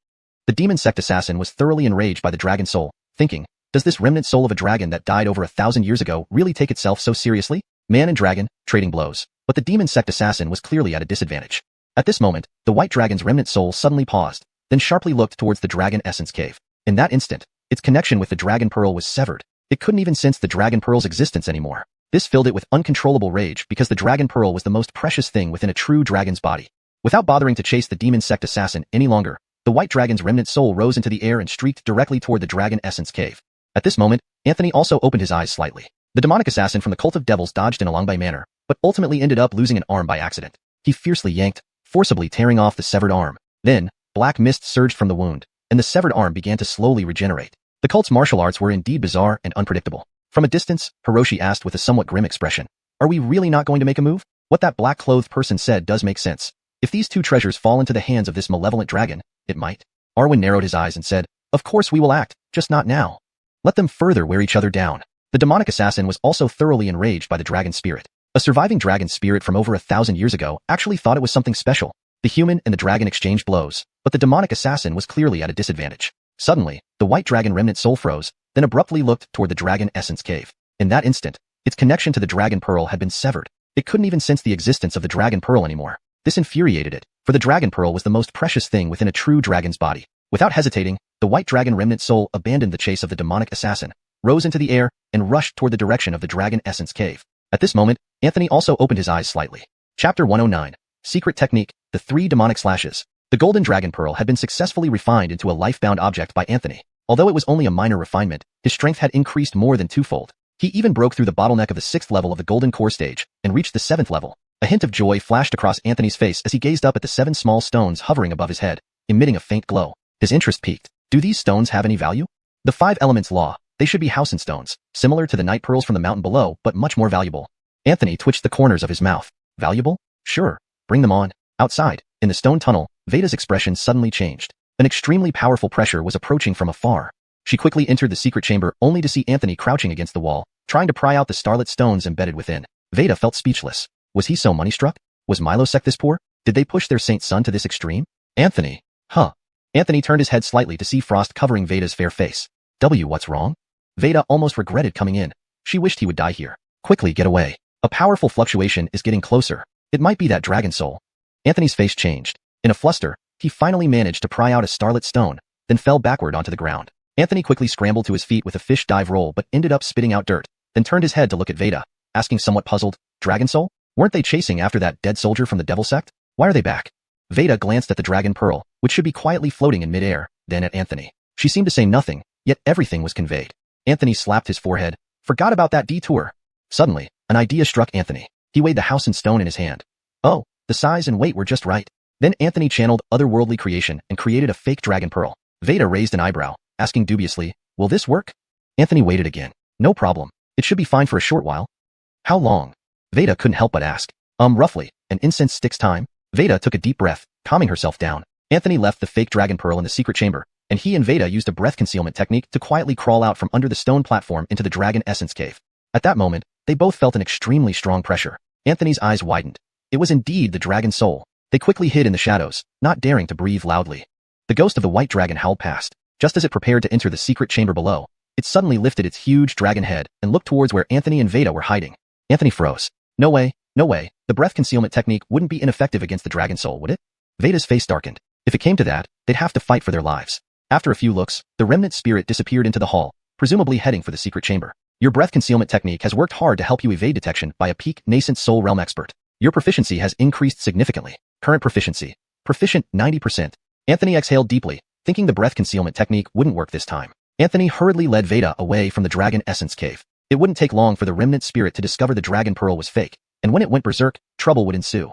The demon sect assassin was thoroughly enraged by the dragon soul, thinking, does this remnant soul of a dragon that died over 1,000 years ago really take itself so seriously? Man and dragon, trading blows, but the demon sect assassin was clearly at a disadvantage. At this moment, the white dragon's remnant soul suddenly paused, then sharply looked towards the dragon essence cave. In that instant, its connection with the dragon pearl was severed. It couldn't even sense the dragon pearl's existence anymore. This filled it with uncontrollable rage because the dragon pearl was the most precious thing within a true dragon's body. Without bothering to chase the demon sect assassin any longer, the white dragon's remnant soul rose into the air and streaked directly toward the dragon essence cave. At this moment, Anthony also opened his eyes slightly. The demonic assassin from the cult of devils dodged in a long manner, but ultimately ended up losing an arm by accident. He fiercely yanked, forcibly tearing off the severed arm. Then, black mist surged from the wound, and the severed arm began to slowly regenerate. The cult's martial arts were indeed bizarre and unpredictable. From a distance, Hiroshi asked with a somewhat grim expression, "Are we really not going to make a move?" What that black-clothed person said does make sense. If these two treasures fall into the hands of this malevolent dragon, it might. Arwen narrowed his eyes and said, "Of course we will act, just not now. Let them further wear each other down." The demonic assassin was also thoroughly enraged by the dragon spirit. A surviving dragon spirit from over 1,000 years ago actually thought it was something special. The human and the dragon exchanged blows, but the demonic assassin was clearly at a disadvantage. Suddenly, the white dragon remnant soul froze, then abruptly looked toward the dragon essence cave. In that instant, its connection to the dragon pearl had been severed. It couldn't even sense the existence of the dragon pearl anymore. This infuriated it, for the dragon pearl was the most precious thing within a true dragon's body. Without hesitating, the white dragon remnant soul abandoned the chase of the demonic assassin, rose into the air, and rushed toward the direction of the dragon essence cave. At this moment, Anthony also opened his eyes slightly. Chapter 109. Secret Technique, the 3 Demonic Slashes. The golden dragon pearl had been successfully refined into a life-bound object by Anthony. Although it was only a minor refinement, his strength had increased more than twofold. He even broke through the bottleneck of the 6th level of the golden core stage, and reached the 7th level. A hint of joy flashed across Anthony's face as he gazed up at the 7 small stones hovering above his head, emitting a faint glow. His interest peaked. Do these stones have any value? The 5 elements law. They should be Housen stones, similar to the night pearls from the mountain below, but much more valuable. Anthony twitched the corners of his mouth. Valuable? Sure. Bring them on. Outside, in the stone tunnel, Veda's expression suddenly changed. An extremely powerful pressure was approaching from afar. She quickly entered the secret chamber only to see Anthony crouching against the wall, trying to pry out the starlit stones embedded within. Veda felt speechless. Was he so money-struck? Was Milosec this poor? Did they push their saint son to this extreme? Anthony. Huh. Anthony turned his head slightly to see frost covering Veda's fair face. What's wrong? Veda almost regretted coming in. She wished he would die here. Quickly get away. A powerful fluctuation is getting closer. It might be that dragon soul. Anthony's face changed. In a fluster, he finally managed to pry out a starlit stone, then fell backward onto the ground. Anthony quickly scrambled to his feet with a fish dive roll but ended up spitting out dirt, then turned his head to look at Veda, asking somewhat puzzled, Dragon soul? Weren't they chasing after that dead soldier from the devil sect? Why are they back? Veda glanced at the dragon pearl, which should be quietly floating in midair, then at Anthony. She seemed to say nothing, yet everything was conveyed. Anthony slapped his forehead. Forgot about that detour. Suddenly, an idea struck Anthony. He weighed the house and stone in his hand. Oh, the size and weight were just right. Then Anthony channeled otherworldly creation and created a fake dragon pearl. Veda raised an eyebrow, asking dubiously, will this work? Anthony waited again. No problem. It should be fine for a short while. How long? Veda couldn't help but ask. Roughly, an incense stick's time. Veda took a deep breath, calming herself down. Anthony left the fake dragon pearl in the secret chamber, and he and Veda used a breath concealment technique to quietly crawl out from under the stone platform into the dragon essence cave. At that moment, they both felt an extremely strong pressure. Anthony's eyes widened. It was indeed the dragon soul. They quickly hid in the shadows, not daring to breathe loudly. The ghost of the white dragon howled past. Just as it prepared to enter the secret chamber below, it suddenly lifted its huge dragon head and looked towards where Anthony and Veda were hiding. Anthony froze. No way, no way. The breath concealment technique wouldn't be ineffective against the dragon soul, would it? Veda's face darkened. If it came to that, they'd have to fight for their lives. After a few looks, the remnant spirit disappeared into the hall, presumably heading for the secret chamber. Your breath concealment technique has worked hard to help you evade detection by a peak nascent soul realm expert. Your proficiency has increased significantly. Current proficiency. Proficient 90%. Anthony exhaled deeply, thinking the breath concealment technique wouldn't work this time. Anthony hurriedly led Veda away from the dragon essence cave. It wouldn't take long for the remnant spirit to discover the dragon pearl was fake, and when it went berserk, trouble would ensue.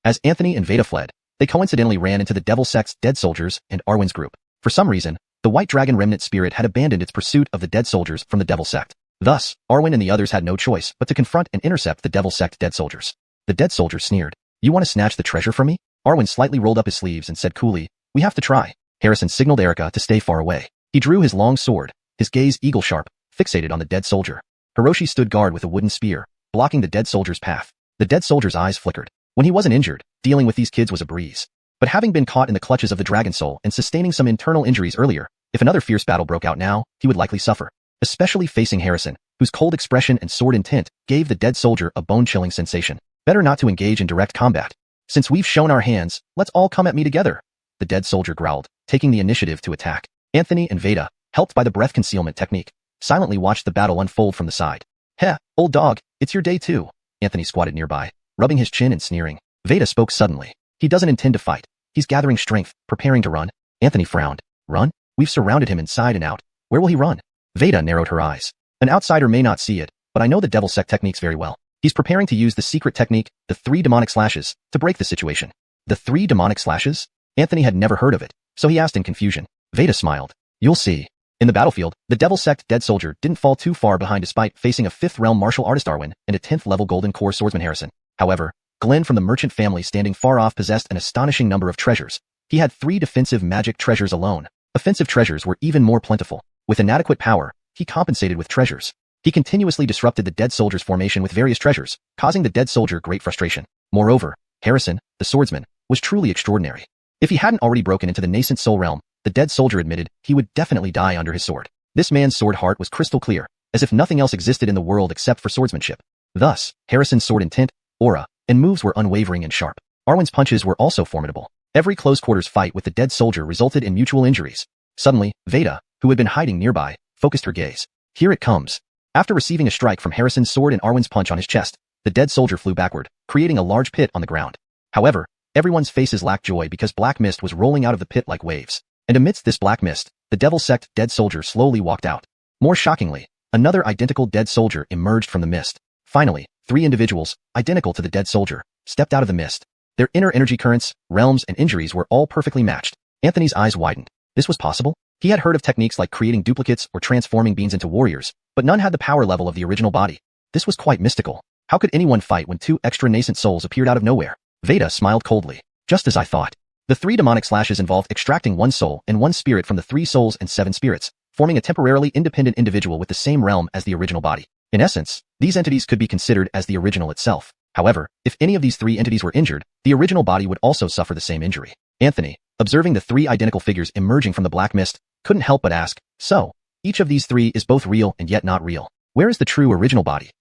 As Anthony and Veda fled, they coincidentally ran into the devil sect's dead soldiers and Arwen's group. For some reason, the white dragon remnant spirit had abandoned its pursuit of the dead soldiers from the devil sect. Thus, Arwen and the others had no choice but to confront and intercept the devil sect dead soldiers. The dead soldiers sneered. You want to snatch the treasure from me? Arwen slightly rolled up his sleeves and said coolly, we have to try. Harrison signaled Erica to stay far away. He drew his long sword, his gaze eagle-sharp, fixated on the dead soldier. Hiroshi stood guard with a wooden spear, blocking the dead soldier's path. The dead soldier's eyes flickered. When he wasn't injured, dealing with these kids was a breeze. But having been caught in the clutches of the dragon soul and sustaining some internal injuries earlier, if another fierce battle broke out now, he would likely suffer. Especially facing Harrison, whose cold expression and sword intent gave the dead soldier a bone-chilling sensation. Better not to engage in direct combat. Since we've shown our hands, let's all come at me together. The dead soldier growled, taking the initiative to attack. Anthony and Veda, helped by the breath concealment technique, silently watched the battle unfold from the side. Heh, old dog, it's your day too. Anthony squatted nearby, rubbing his chin and sneering. Veda spoke suddenly. He doesn't intend to fight. He's gathering strength, preparing to run. Anthony frowned. Run? We've surrounded him inside and out. Where will he run? Veda narrowed her eyes. An outsider may not see it, but I know the devil sect techniques very well. He's preparing to use the secret technique, the 3 demonic slashes, to break the situation. The 3 demonic slashes? Anthony had never heard of it, so he asked in confusion. Veda smiled. You'll see. In the battlefield, the devil sect dead soldier didn't fall too far behind despite facing a 5th realm martial artist Arwen and a 10th level golden core swordsman Harrison. However, Glenn from the merchant family standing far off possessed an astonishing number of treasures. He had 3 defensive magic treasures alone. Offensive treasures were even more plentiful. With inadequate power, he compensated with treasures. He continuously disrupted the dead soldier's formation with various treasures, causing the dead soldier great frustration. Moreover, Harrison, the swordsman, was truly extraordinary. If he hadn't already broken into the nascent soul realm, the dead soldier admitted he would definitely die under his sword. This man's sword heart was crystal clear, as if nothing else existed in the world except for swordsmanship. Thus, Harrison's sword intent, aura, and moves were unwavering and sharp. Arwen's punches were also formidable. Every close-quarters fight with the dead soldier resulted in mutual injuries. Suddenly, Veda, who had been hiding nearby, focused her gaze. Here it comes. After receiving a strike from Harrison's sword and Arwen's punch on his chest, the dead soldier flew backward, creating a large pit on the ground. However, everyone's faces lacked joy because black mist was rolling out of the pit like waves. And amidst this black mist, the devil sect dead soldier slowly walked out. More shockingly, another identical dead soldier emerged from the mist. Finally, 3 individuals, identical to the dead soldier, stepped out of the mist. Their inner energy currents, realms, and injuries were all perfectly matched. Anthony's eyes widened. This was possible? He had heard of techniques like creating duplicates or transforming beings into warriors, but none had the power level of the original body. This was quite mystical. How could anyone fight when 2 extra nascent souls appeared out of nowhere? Veda smiled coldly. Just as I thought. The 3 demonic slashes involved extracting 1 soul and 1 spirit from the 3 souls and 7 spirits, forming a temporarily independent individual with the same realm as the original body. In essence, these entities could be considered as the original itself. However, if any of these 3 entities were injured, the original body would also suffer the same injury. Anthony, observing the 3 identical figures emerging from the black mist, couldn't help but ask, so, each of these 3 is both real and yet not real. Where is the true original body?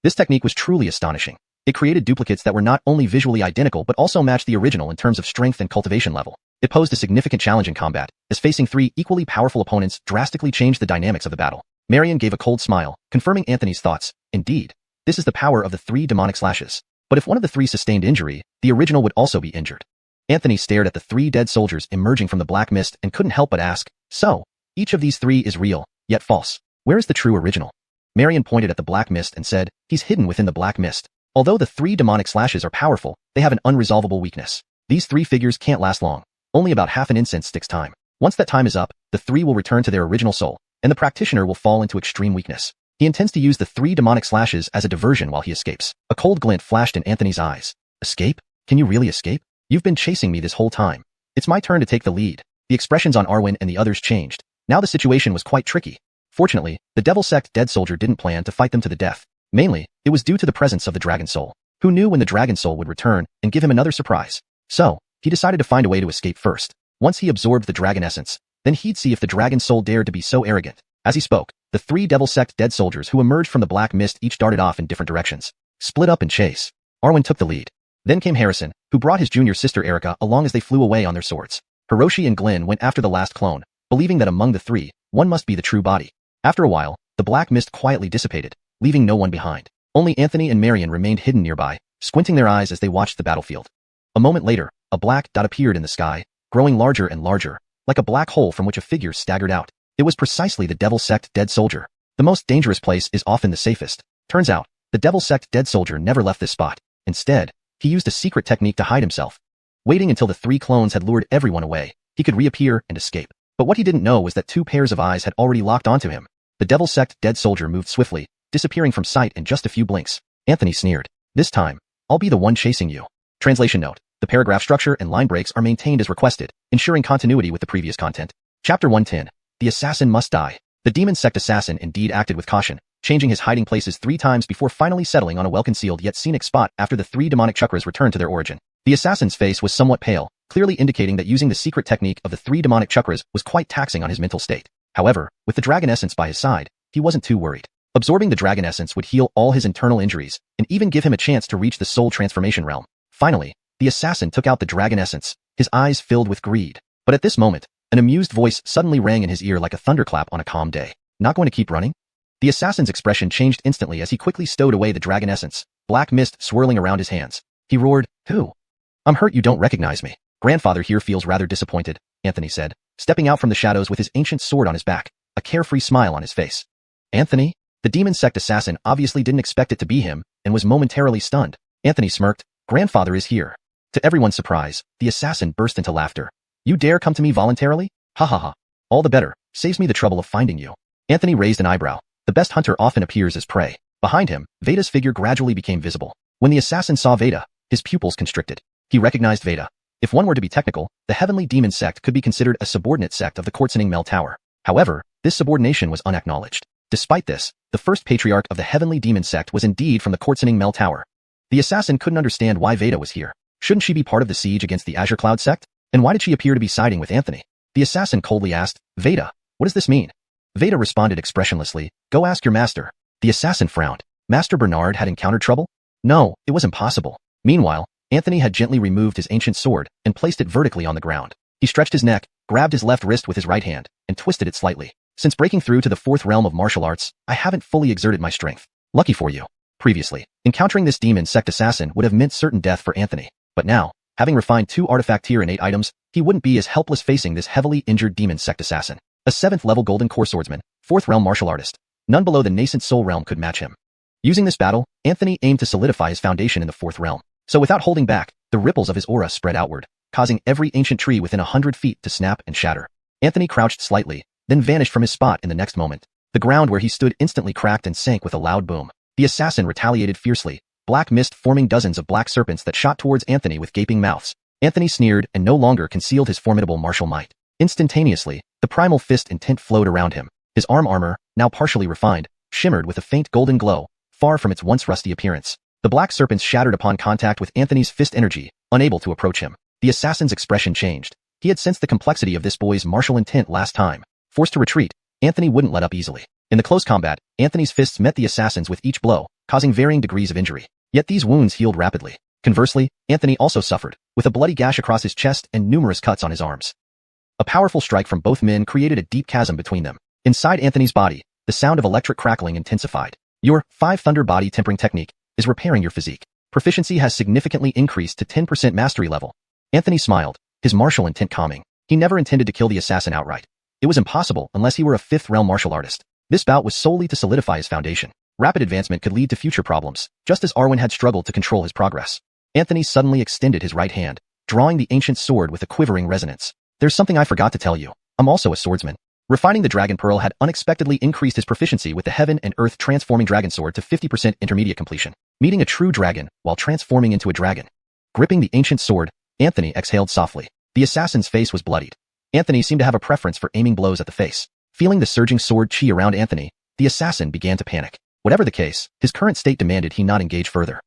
This technique was truly astonishing. It created duplicates that were not only visually identical but also matched the original in terms of strength and cultivation level. It posed a significant challenge in combat, as facing 3 equally powerful opponents drastically changed the dynamics of the battle. Marion gave a cold smile, confirming Anthony's thoughts. Indeed, this is the power of the 3 demonic slashes. But if one of the 3 sustained injury, the original would also be injured. Anthony stared at the 3 dead soldiers emerging from the black mist and couldn't help but ask, so, each of these 3 is real, yet false. Where is the true original? Marion pointed at the black mist and said, he's hidden within the black mist. Although the 3 demonic slashes are powerful, they have an unresolvable weakness. These 3 figures can't last long. Only about half an incense sticks time. Once that time is up, the 3 will return to their original soul, and the practitioner will fall into extreme weakness. He intends to use the 3 demonic slashes as a diversion while he escapes. A cold glint flashed in Anthony's eyes. Escape? Can you really escape? You've been chasing me this whole time. It's my turn to take the lead. The expressions on Arwen and the others changed. Now the situation was quite tricky. Fortunately, the devil sect dead soldier didn't plan to fight them to the death. Mainly, it was due to the presence of the dragon soul. Who knew when the dragon soul would return and give him another surprise? So, he decided to find a way to escape first. Once he absorbed the dragon essence, then he'd see if the dragon soul dared to be so arrogant. As he spoke, the 3 devil sect dead soldiers who emerged from the black mist each darted off in different directions. Split up and chase. Arwen took the lead. Then came Harrison, who brought his junior sister Erica along as they flew away on their swords. Hiroshi and Glenn went after the last clone, believing that among the 3, one must be the true body. After a while, the black mist quietly dissipated, leaving no one behind. Only Anthony and Marion remained hidden nearby, squinting their eyes as they watched the battlefield. A moment later, a black dot appeared in the sky, growing larger and larger, like a black hole from which a figure staggered out. It was precisely the devil sect dead soldier. The most dangerous place is often the safest. Turns out, the devil sect dead soldier never left this spot. Instead, he used a secret technique to hide himself. Waiting until the 3 clones had lured everyone away, he could reappear and escape. But what he didn't know was that 2 pairs of eyes had already locked onto him. The devil sect dead soldier moved swiftly, disappearing from sight in just a few blinks. Anthony sneered. This time, I'll be the one chasing you. Translation note. The paragraph structure and line breaks are maintained as requested, ensuring continuity with the previous content. Chapter 110. The assassin must die. The demon sect assassin indeed acted with caution, changing his hiding places 3 times before finally settling on a well-concealed yet scenic spot after the 3 demonic chakras returned to their origin. The assassin's face was somewhat pale, clearly indicating that using the secret technique of the 3 demonic chakras was quite taxing on his mental state. However, with the dragon essence by his side, he wasn't too worried. Absorbing the dragon essence would heal all his internal injuries, and even give him a chance to reach the soul transformation realm. Finally, the assassin took out the dragon essence, his eyes filled with greed. But at this moment, an amused voice suddenly rang in his ear like a thunderclap on a calm day. Not going to keep running? The assassin's expression changed instantly as he quickly stowed away the dragon essence, black mist swirling around his hands. He roared, "Who? I'm hurt you don't recognize me. Grandfather here feels rather disappointed," Anthony said, stepping out from the shadows with his ancient sword on his back, a carefree smile on his face. Anthony? The demon sect assassin obviously didn't expect it to be him, and was momentarily stunned. Anthony smirked. Grandfather is here. To everyone's surprise, the assassin burst into laughter. You dare come to me voluntarily? Ha ha ha. All the better, saves me the trouble of finding you. Anthony raised an eyebrow. The best hunter often appears as prey. Behind him, Veda's figure gradually became visible. When the assassin saw Veda, his pupils constricted. He recognized Veda. If one were to be technical, the heavenly demon sect could be considered a subordinate sect of the Quartzining Mel Tower. However, this subordination was unacknowledged. Despite this, the first patriarch of the heavenly demon sect was indeed from the Quartzining Mel Tower. The assassin couldn't understand why Veda was here. Shouldn't she be part of the siege against the Azure Cloud sect? And why did she appear to be siding with Anthony? The assassin coldly asked, Veda, what does this mean? Veda responded expressionlessly, go ask your master. The assassin frowned. Master Bernard had encountered trouble? No, it was impossible. Meanwhile, Anthony had gently removed his ancient sword and placed it vertically on the ground. He stretched his neck, grabbed his left wrist with his right hand, and twisted it slightly. Since breaking through to the fourth realm of martial arts, I haven't fully exerted my strength. Lucky for you. Previously, encountering this demon sect assassin would have meant certain death for Anthony. But now, having refined 2 artifact tier innate items, he wouldn't be as helpless facing this heavily injured demon sect assassin. A 7th level golden core swordsman, 4th realm martial artist. None below the nascent soul realm could match him. Using this battle, Anthony aimed to solidify his foundation in the 4th realm. So without holding back, the ripples of his aura spread outward, causing every ancient tree within 100 feet to snap and shatter. Anthony crouched slightly, then vanished from his spot in the next moment. The ground where he stood instantly cracked and sank with a loud boom. The assassin retaliated fiercely, black mist forming dozens of black serpents that shot towards Anthony with gaping mouths. Anthony sneered and no longer concealed his formidable martial might. Instantaneously, the primal fist intent flowed around him. His arm armor, now partially refined, shimmered with a faint golden glow, far from its once rusty appearance. The black serpents shattered upon contact with Anthony's fist energy, unable to approach him. The assassin's expression changed. He had sensed the complexity of this boy's martial intent last time. Forced to retreat, Anthony wouldn't let up easily. In the close combat, Anthony's fists met the assassin's with each blow, causing varying degrees of injury. Yet these wounds healed rapidly. Conversely, Anthony also suffered, with a bloody gash across his chest and numerous cuts on his arms. A powerful strike from both men created a deep chasm between them. Inside Anthony's body, the sound of electric crackling intensified. Your 5 Thunder Body Tempering Technique is repairing your physique. Proficiency has significantly increased to 10% mastery level. Anthony smiled, his martial intent calming. He never intended to kill the assassin outright. It was impossible unless he were a 5th realm martial artist. This bout was solely to solidify his foundation. Rapid advancement could lead to future problems, just as Arwen had struggled to control his progress. Anthony suddenly extended his right hand, drawing the ancient sword with a quivering resonance. There's something I forgot to tell you. I'm also a swordsman. Refining the Dragon Pearl had unexpectedly increased his proficiency with the Heaven and Earth Transforming Dragon Sword to 50% intermediate completion, meeting a true dragon while transforming into a dragon. Gripping the ancient sword, Anthony exhaled softly. The assassin's face was bloodied. Anthony seemed to have a preference for aiming blows at the face. Feeling the surging sword chi around Anthony, the assassin began to panic. Whatever the case, his current state demanded he not engage further.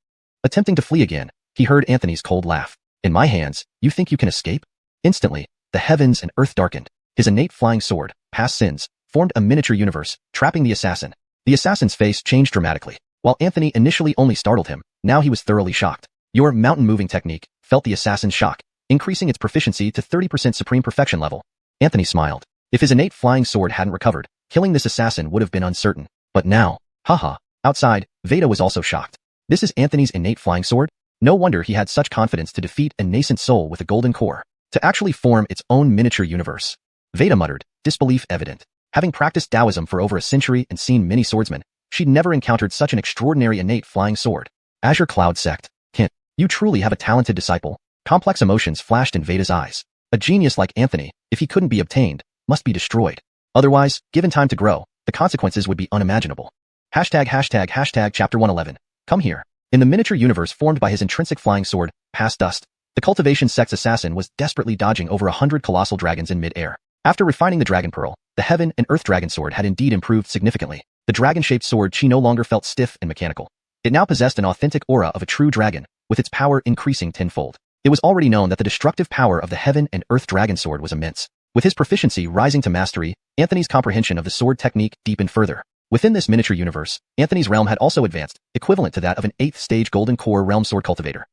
Attempting to flee again, he heard Anthony's cold laugh. In my hands, you think you can escape? Instantly, the heavens and earth darkened. His innate flying sword, past sins, formed a miniature universe, trapping the assassin. The assassin's face changed dramatically. While Anthony initially only startled him, now he was thoroughly shocked. Your mountain-moving technique felt the assassin's shock, increasing its proficiency to 30% supreme perfection level. Anthony smiled. If his innate flying sword hadn't recovered, killing this assassin would have been uncertain. But now, haha. Outside, Veda was also shocked. This is Anthony's innate flying sword? No wonder he had such confidence to defeat a nascent soul with a golden core, to actually form its own miniature universe. Veda muttered, disbelief evident. Having practiced Taoism for over a century and seen many swordsmen, she'd never encountered such an extraordinary innate flying sword. Azure Cloud Sect. Hint. You truly have a talented disciple. Complex emotions flashed in Veda's eyes. A genius like Anthony, if he couldn't be obtained, must be destroyed. Otherwise, given time to grow, the consequences would be unimaginable. Chapter 111. Come here. In the miniature universe formed by his intrinsic flying sword, Past Dust, the Cultivation sect's assassin was desperately dodging over 100 colossal dragons in mid-air. After refining the Dragon Pearl, the Heaven and Earth Dragon Sword had indeed improved significantly. The dragon-shaped sword chi no longer felt stiff and mechanical. It now possessed an authentic aura of a true dragon, with its power increasing tenfold. It was already known that the destructive power of the Heaven and Earth Dragon Sword was immense. With his proficiency rising to mastery, Anthony's comprehension of the sword technique deepened further. Within this miniature universe, Anthony's realm had also advanced, equivalent to that of an 8th stage Golden Core realm sword cultivator.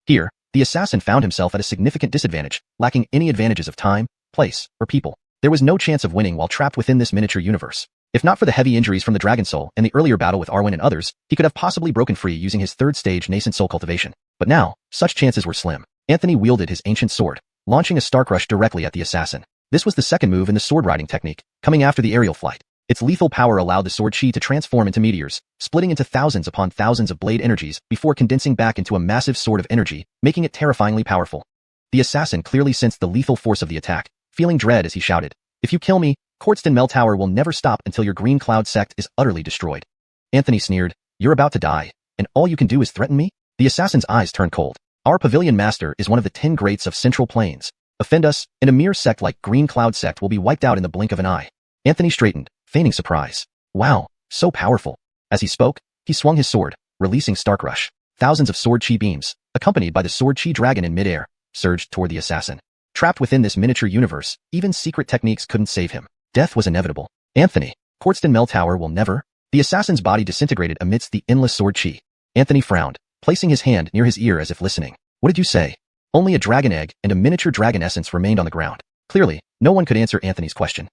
Here, the assassin found himself at a significant disadvantage, lacking any advantages of time, place, or people. There was no chance of winning while trapped within this miniature universe. If not for the heavy injuries from the Dragon Soul and the earlier battle with Arwen and others, he could have possibly broken free using his 3rd stage nascent soul cultivation. But now, such chances were slim. Anthony wielded his ancient sword, launching a Stark Rush directly at the assassin. This was the second move in the sword riding technique, coming after the aerial flight. Its lethal power allowed the sword chi to transform into meteors, splitting into thousands upon thousands of blade energies before condensing back into a massive sword of energy, making it terrifyingly powerful. The assassin clearly sensed the lethal force of the attack, feeling dread as he shouted, "If you kill me, Courtston Mel Tower will never stop until your Green Cloud sect is utterly destroyed." Anthony sneered, "You're about to die, and all you can do is threaten me?" The assassin's eyes turned cold. "Our Pavilion Master is one of the 10 greats of Central Plains. Offend us, and a mere sect like Green Cloud sect will be wiped out in the blink of an eye." Anthony straightened, feigning surprise. Wow, so powerful. As he spoke, he swung his sword, releasing Stark Rush. Thousands of sword chi beams, accompanied by the sword chi dragon in midair, surged toward the assassin. Trapped within this miniature universe, even secret techniques couldn't save him. Death was inevitable. Anthony, Courtston Mel Tower will never? The assassin's body disintegrated amidst the endless sword chi. Anthony frowned, placing his hand near his ear as if listening. What did you say? Only a dragon egg and a miniature dragon essence remained on the ground. Clearly, no one could answer Anthony's question.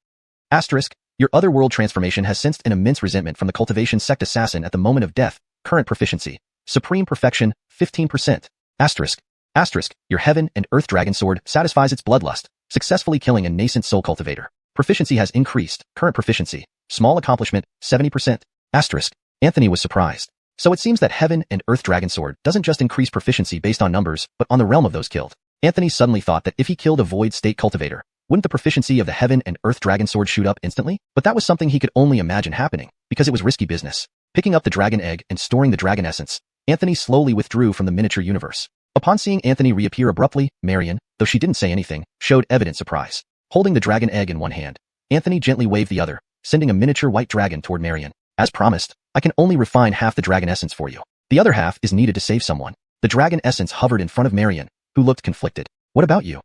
Asterisk, your otherworld transformation has sensed an immense resentment from the Cultivation sect assassin at the moment of death. Current proficiency. Supreme perfection, 15%. Asterisk. Asterisk, your heaven and earth dragon sword satisfies its bloodlust, successfully killing a nascent soul cultivator. Proficiency has increased. Current proficiency. Small accomplishment, 70%. Asterisk. Anthony was surprised. So it seems that heaven and earth dragon sword doesn't just increase proficiency based on numbers, but on the realm of those killed. Anthony suddenly thought that if he killed a void state cultivator, wouldn't the proficiency of the heaven and earth dragon sword shoot up instantly? But that was something he could only imagine happening, because it was risky business. Picking up the dragon egg and storing the dragon essence, Anthony slowly withdrew from the miniature universe. Upon seeing Anthony reappear abruptly, Marion, though she didn't say anything, showed evident surprise. Holding the dragon egg in one hand, Anthony gently waved the other, sending a miniature white dragon toward Marion. As promised, I can only refine half the dragon essence for you. The other half is needed to save someone. The dragon essence hovered in front of Marion, who looked conflicted. What about you?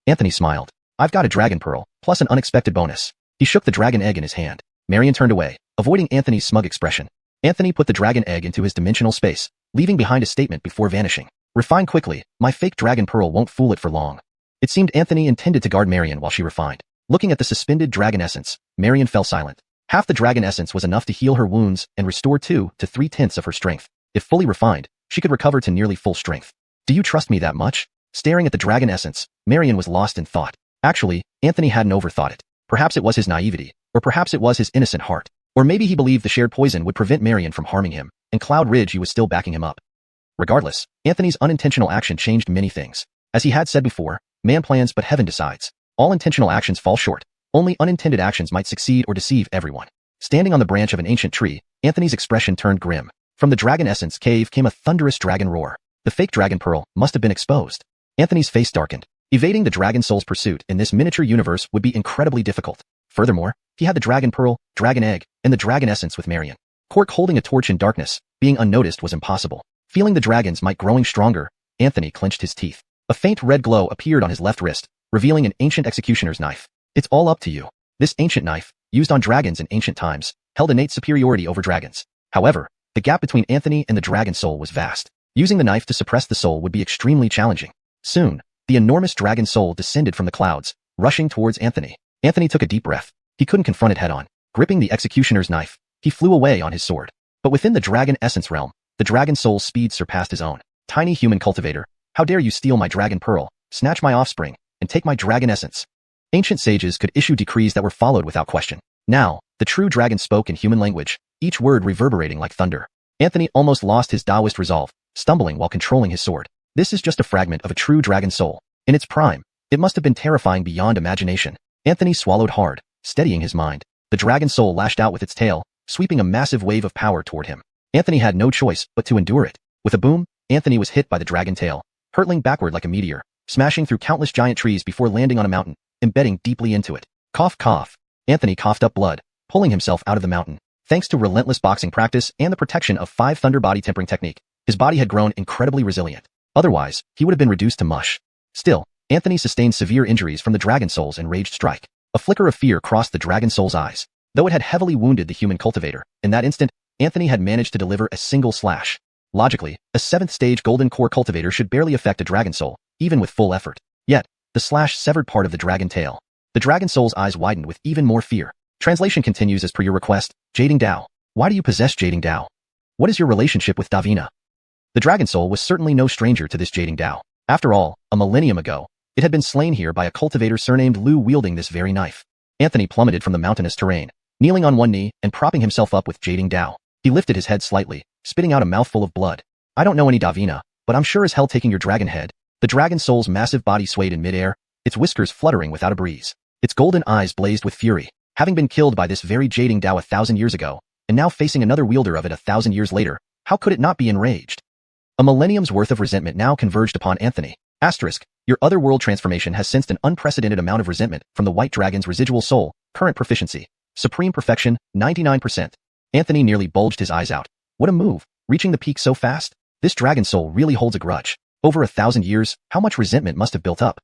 Anthony smiled. I've got a dragon pearl, plus an unexpected bonus. He shook the dragon egg in his hand. Marion turned away, avoiding Anthony's smug expression. Anthony put the dragon egg into his dimensional space, leaving behind a statement before vanishing. Refine quickly, my fake dragon pearl won't fool it for long. It seemed Anthony intended to guard Marion while she refined. Looking at the suspended dragon essence, Marion fell silent. Half the dragon essence was enough to heal her wounds and restore 2 to 3/10 of her strength. If fully refined, she could recover to nearly full strength. Do you trust me that much? Staring at the dragon essence, Marion was lost in thought. Actually, Anthony hadn't overthought it. Perhaps it was his naivety, or perhaps it was his innocent heart. Or maybe he believed the shared poison would prevent Marion from harming him, and Cloud Ridge was still backing him up. Regardless, Anthony's unintentional action changed many things. As he had said before, man plans but heaven decides. All intentional actions fall short. Only unintended actions might succeed or deceive everyone. Standing on the branch of an ancient tree, Anthony's expression turned grim. From the dragon essence cave came a thunderous dragon roar. The fake dragon pearl must have been exposed. Anthony's face darkened. Evading the dragon soul's pursuit in this miniature universe would be incredibly difficult. Furthermore, he had the dragon pearl, dragon egg, and the dragon essence with Marion. Cork holding a torch in darkness, being unnoticed was impossible. Feeling the dragon's might growing stronger, Anthony clenched his teeth. A faint red glow appeared on his left wrist, revealing an ancient executioner's knife. It's all up to you. This ancient knife, used on dragons in ancient times, held innate superiority over dragons. However, the gap between Anthony and the dragon soul was vast. Using the knife to suppress the soul would be extremely challenging. Soon, the enormous dragon soul descended from the clouds, rushing towards Anthony. Anthony took a deep breath. He couldn't confront it head-on. Gripping the executioner's knife, he flew away on his sword. But within the dragon essence realm, the dragon soul's speed surpassed his own. Tiny human cultivator, how dare you steal my dragon pearl, snatch my offspring, and take my dragon essence? Ancient sages could issue decrees that were followed without question. Now, the true dragon spoke in human language, each word reverberating like thunder. Anthony almost lost his Taoist resolve, stumbling while controlling his sword. This is just a fragment of a true dragon soul. In its prime, it must have been terrifying beyond imagination. Anthony swallowed hard, steadying his mind. The dragon soul lashed out with its tail, sweeping a massive wave of power toward him. Anthony had no choice but to endure it. With a boom, Anthony was hit by the dragon tail, hurtling backward like a meteor, smashing through countless giant trees before landing on a mountain, embedding deeply into it. Cough, cough. Anthony coughed up blood, pulling himself out of the mountain. Thanks to relentless boxing practice and the protection of 5 Thunder body tempering technique, his body had grown incredibly resilient. Otherwise, he would have been reduced to mush. Still, Anthony sustained severe injuries from the dragon soul's enraged strike. A flicker of fear crossed the dragon soul's eyes. Though it had heavily wounded the human cultivator, in that instant, Anthony had managed to deliver a single slash. Logically, a 7th stage golden core cultivator should barely affect a dragon soul, even with full effort. Yet, the slash severed part of the dragon tail. The dragon soul's eyes widened with even more fear. Translation continues as per your request. Jading Dao. Why do you possess Jading Dao? What is your relationship with Davina? The dragon soul was certainly no stranger to this Jading Dao. After all, a millennium ago, it had been slain here by a cultivator surnamed Lu wielding this very knife. Anthony plummeted from the mountainous terrain, kneeling on one knee and propping himself up with Jading Dao. He lifted his head slightly, spitting out a mouthful of blood. I don't know any Davina, but I'm sure as hell taking your dragon head. The dragon soul's massive body swayed in midair, its whiskers fluttering without a breeze. Its golden eyes blazed with fury, having been killed by this very Jading Dao 1,000 years ago, and now facing another wielder of it 1,000 years later. How could it not be enraged? A millennium's worth of resentment now converged upon Anthony. Asterisk, your otherworld transformation has sensed an unprecedented amount of resentment from the white dragon's residual soul. Current proficiency. Supreme perfection, 99%. Anthony nearly bulged his eyes out. What a move, reaching the peak so fast. This dragon soul really holds a grudge. Over 1,000 years, how much resentment must have built up?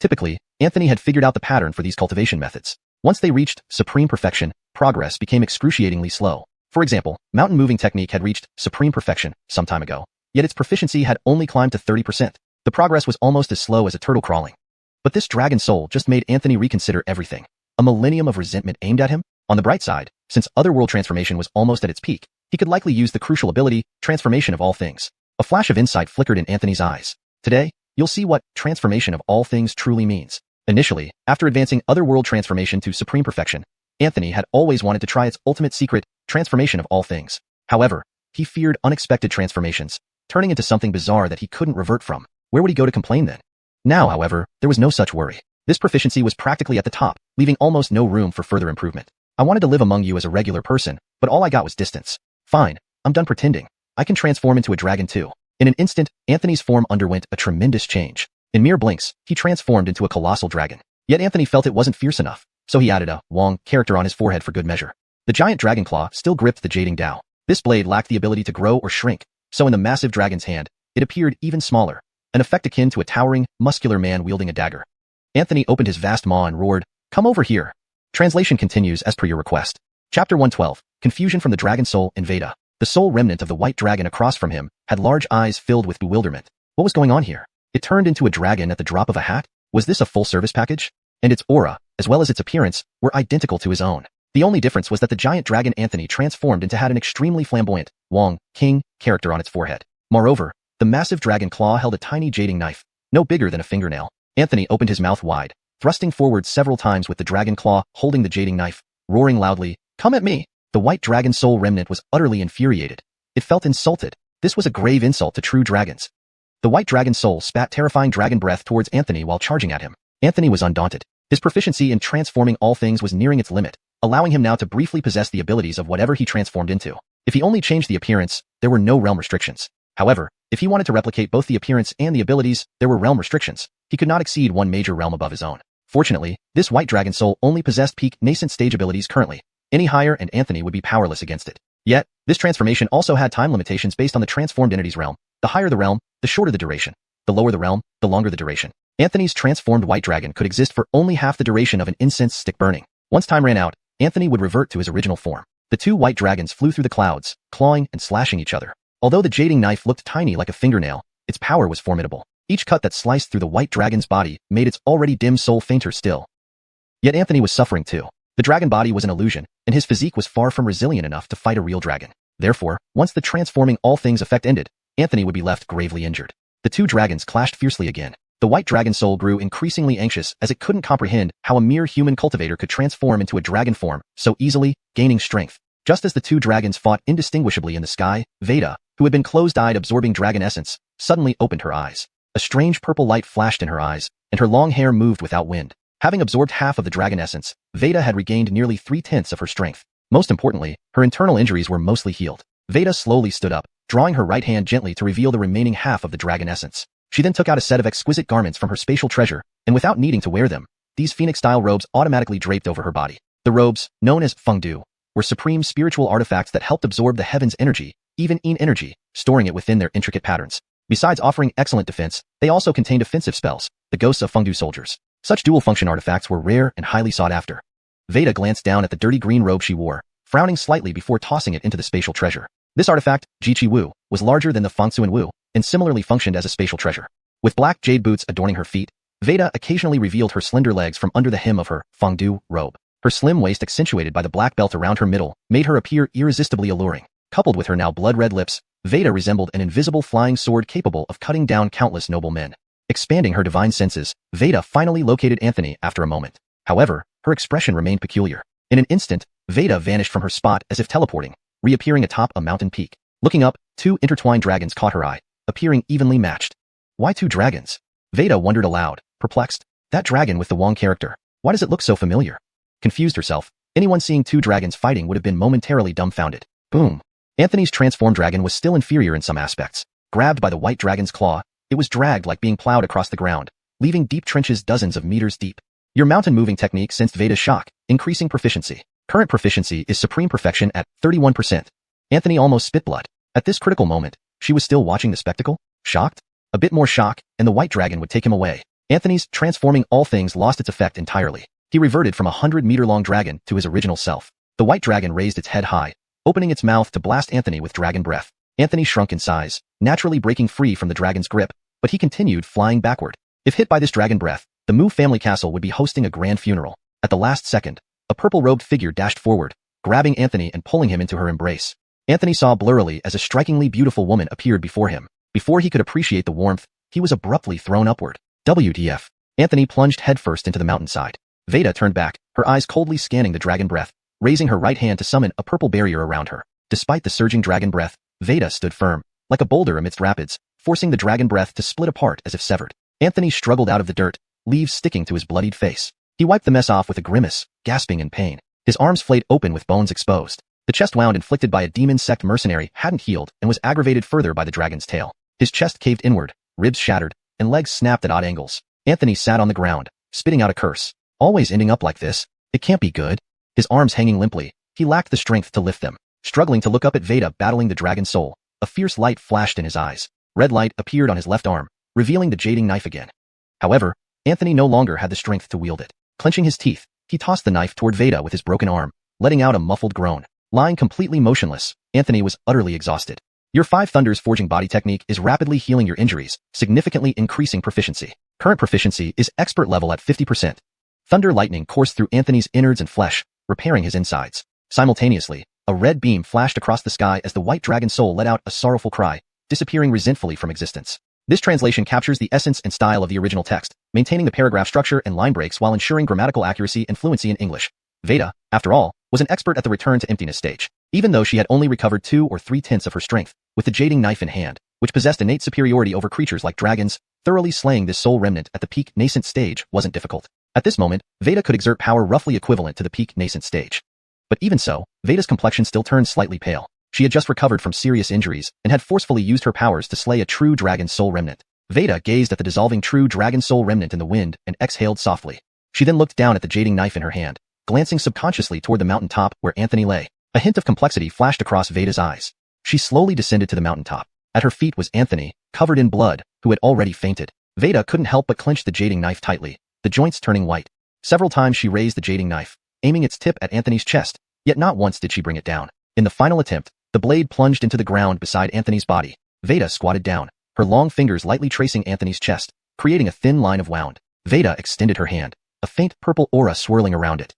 Typically, Anthony had figured out the pattern for these cultivation methods. Once they reached supreme perfection, progress became excruciatingly slow. For example, mountain moving technique had reached supreme perfection some time ago, yet its proficiency had only climbed to 30%. The progress was almost as slow as a turtle crawling. But this dragon soul just made Anthony reconsider everything. A millennium of resentment aimed at him? On the bright side, since otherworld transformation was almost at its peak, he could likely use the crucial ability, transformation of all things. A flash of insight flickered in Anthony's eyes. Today, you'll see what transformation of all things truly means. Initially, after advancing otherworld transformation to supreme perfection, Anthony had always wanted to try its ultimate secret, transformation of all things. However, he feared unexpected transformations, turning into something bizarre that he couldn't revert from. Where would he go to complain then? Now, however, there was no such worry. This proficiency was practically at the top, leaving almost no room for further improvement. I wanted to live among you as a regular person, but all I got was distance. Fine, I'm done pretending. I can transform into a dragon too. In an instant, Anthony's form underwent a tremendous change. In mere blinks, he transformed into a colossal dragon. Yet Anthony felt it wasn't fierce enough, so he added a Wong character on his forehead for good measure. The giant dragon claw still gripped the jading Dao. This blade lacked the ability to grow or shrink, so in the massive dragon's hand, it appeared even smaller, an effect akin to a towering, muscular man wielding a dagger. Anthony opened his vast maw and roared, "Come over here." Translation continues as per your request. Chapter 112, Confusion from the Dragon Soul in Veda. The soul remnant of the white dragon across from him had large eyes filled with bewilderment. What was going on here? It turned into a dragon at the drop of a hat? Was this a full-service package? And its aura, as well as its appearance, were identical to his own. The only difference was that the giant dragon Anthony transformed into had an extremely flamboyant, Wong, king, character on its forehead. Moreover, the massive dragon claw held a tiny jading knife, no bigger than a fingernail. Anthony opened his mouth wide, thrusting forward several times with the dragon claw holding the jading knife, roaring loudly, "Come at me!" The white dragon soul remnant was utterly infuriated. It felt insulted. This was a grave insult to true dragons. The white dragon soul spat terrifying dragon breath towards Anthony while charging at him. Anthony was undaunted. His proficiency in transforming all things was nearing its limit, allowing him now to briefly possess the abilities of whatever he transformed into. If he only changed the appearance, there were no realm restrictions. However, if he wanted to replicate both the appearance and the abilities, there were realm restrictions. He could not exceed one major realm above his own. Fortunately, this white dragon soul only possessed peak nascent stage abilities currently. Any higher and Anthony would be powerless against it. Yet, this transformation also had time limitations based on the transformed entity's realm. The higher the realm, the shorter the duration. The lower the realm, the longer the duration. Anthony's transformed white dragon could exist for only half the duration of an incense stick burning. Once time ran out, Anthony would revert to his original form. The two white dragons flew through the clouds, clawing and slashing each other. Although the jading knife looked tiny like a fingernail, its power was formidable. Each cut that sliced through the white dragon's body made its already dim soul fainter still. Yet Anthony was suffering too. The dragon body was an illusion, and his physique was far from resilient enough to fight a real dragon. Therefore, once the transforming all things effect ended, Anthony would be left gravely injured. The two dragons clashed fiercely again. The white dragon soul grew increasingly anxious as it couldn't comprehend how a mere human cultivator could transform into a dragon form so easily, gaining strength. Just as the two dragons fought indistinguishably in the sky, Veda, who had been closed-eyed absorbing dragon essence, suddenly opened her eyes. A strange purple light flashed in her eyes, and her long hair moved without wind. Having absorbed half of the dragon essence, Veda had regained nearly 3/10 of her strength. Most importantly, her internal injuries were mostly healed. Veda slowly stood up, drawing her right hand gently to reveal the remaining half of the dragon essence. She then took out a set of exquisite garments from her spatial treasure, and without needing to wear them, these phoenix-style robes automatically draped over her body. The robes, known as fengdu, were supreme spiritual artifacts that helped absorb the heaven's energy, even yin energy, storing it within their intricate patterns. Besides offering excellent defense, they also contained offensive spells, the ghosts of fengdu soldiers. Such dual-function artifacts were rare and highly sought after. Veda glanced down at the dirty green robe she wore, frowning slightly before tossing it into the spatial treasure. This artifact, Jiqi Wu, was larger than the Fengsuan Wu, and similarly functioned as a spatial treasure. With black jade boots adorning her feet, Veda occasionally revealed her slender legs from under the hem of her fengdu robe. Her slim waist accentuated by the black belt around her middle made her appear irresistibly alluring. Coupled with her now blood-red lips, Veda resembled an invisible flying sword capable of cutting down countless noble men. Expanding her divine senses, Veda finally located Anthony after a moment. However, her expression remained peculiar. In an instant, Veda vanished from her spot as if teleporting, reappearing atop a mountain peak. Looking up, two intertwined dragons caught her eye, appearing evenly matched. Why two dragons? Veda wondered aloud, perplexed. That dragon with the Wong character. Why does it look so familiar? Confused herself, anyone seeing two dragons fighting would have been momentarily dumbfounded. Boom. Anthony's transformed dragon was still inferior in some aspects. Grabbed by the white dragon's claw, it was dragged like being plowed across the ground, leaving deep trenches dozens of meters deep. Your mountain moving technique sensed Veda's shock, increasing proficiency. Current proficiency is supreme perfection at 31%. Anthony almost spit blood. At this critical moment, she was still watching the spectacle, shocked. A bit more shock, and the white dragon would take him away. Anthony's transforming all things lost its effect entirely. He reverted from a 100-meter-long dragon to his original self. The white dragon raised its head high, opening its mouth to blast Anthony with dragon breath. Anthony shrunk in size, naturally breaking free from the dragon's grip, but he continued flying backward. If hit by this dragon breath, the Mu family castle would be hosting a grand funeral. At the last second, a purple-robed figure dashed forward, grabbing Anthony and pulling him into her embrace. Anthony saw blurrily as a strikingly beautiful woman appeared before him. Before he could appreciate the warmth, he was abruptly thrown upward. WTF. Anthony plunged headfirst into the mountainside. Veda turned back, her eyes coldly scanning the dragon breath, raising her right hand to summon a purple barrier around her. Despite the surging dragon breath, Veda stood firm, like a boulder amidst rapids, forcing the dragon breath to split apart as if severed. Anthony struggled out of the dirt, leaves sticking to his bloodied face. He wiped the mess off with a grimace, gasping in pain. His arms flayed open with bones exposed. The chest wound inflicted by a demon sect mercenary hadn't healed and was aggravated further by the dragon's tail. His chest caved inward, ribs shattered, and legs snapped at odd angles. Anthony sat on the ground, spitting out a curse. Always ending up like this? It can't be good. His arms hanging limply, he lacked the strength to lift them. Struggling to look up at Veda battling the dragon's soul, a fierce light flashed in his eyes. Red light appeared on his left arm, revealing the jading knife again. However, Anthony no longer had the strength to wield it. Clenching his teeth, he tossed the knife toward Veda with his broken arm, letting out a muffled groan. Lying completely motionless, Anthony was utterly exhausted. Your 5 Thunders forging body technique is rapidly healing your injuries, significantly increasing proficiency. Current proficiency is expert level at 50%. Thunder lightning coursed through Anthony's innards and flesh, repairing his insides. Simultaneously, a red beam flashed across the sky as the white dragon soul let out a sorrowful cry, disappearing resentfully from existence. This translation captures the essence and style of the original text, maintaining the paragraph structure and line breaks while ensuring grammatical accuracy and fluency in English. Veda, after all, was an expert at the return to emptiness stage. Even though she had only recovered 2 or 3/10 of her strength, with the jading knife in hand, which possessed innate superiority over creatures like dragons, thoroughly slaying this soul remnant at the peak nascent stage wasn't difficult. At this moment, Veda could exert power roughly equivalent to the peak nascent stage. But even so, Veda's complexion still turned slightly pale. She had just recovered from serious injuries and had forcefully used her powers to slay a true dragon soul remnant. Veda gazed at the dissolving true dragon soul remnant in the wind and exhaled softly. She then looked down at the jading knife in her hand, glancing subconsciously toward the mountaintop where Anthony lay. A hint of complexity flashed across Veda's eyes. She slowly descended to the mountaintop. At her feet was Anthony, covered in blood, who had already fainted. Veda couldn't help but clench the jading knife tightly, the joints turning white. Several times she raised the jading knife, aiming its tip at Anthony's chest, yet not once did she bring it down. In the final attempt, the blade plunged into the ground beside Anthony's body. Veda squatted down, her long fingers lightly tracing Anthony's chest, creating a thin line of wound. Veda extended her hand, a faint purple aura swirling around it.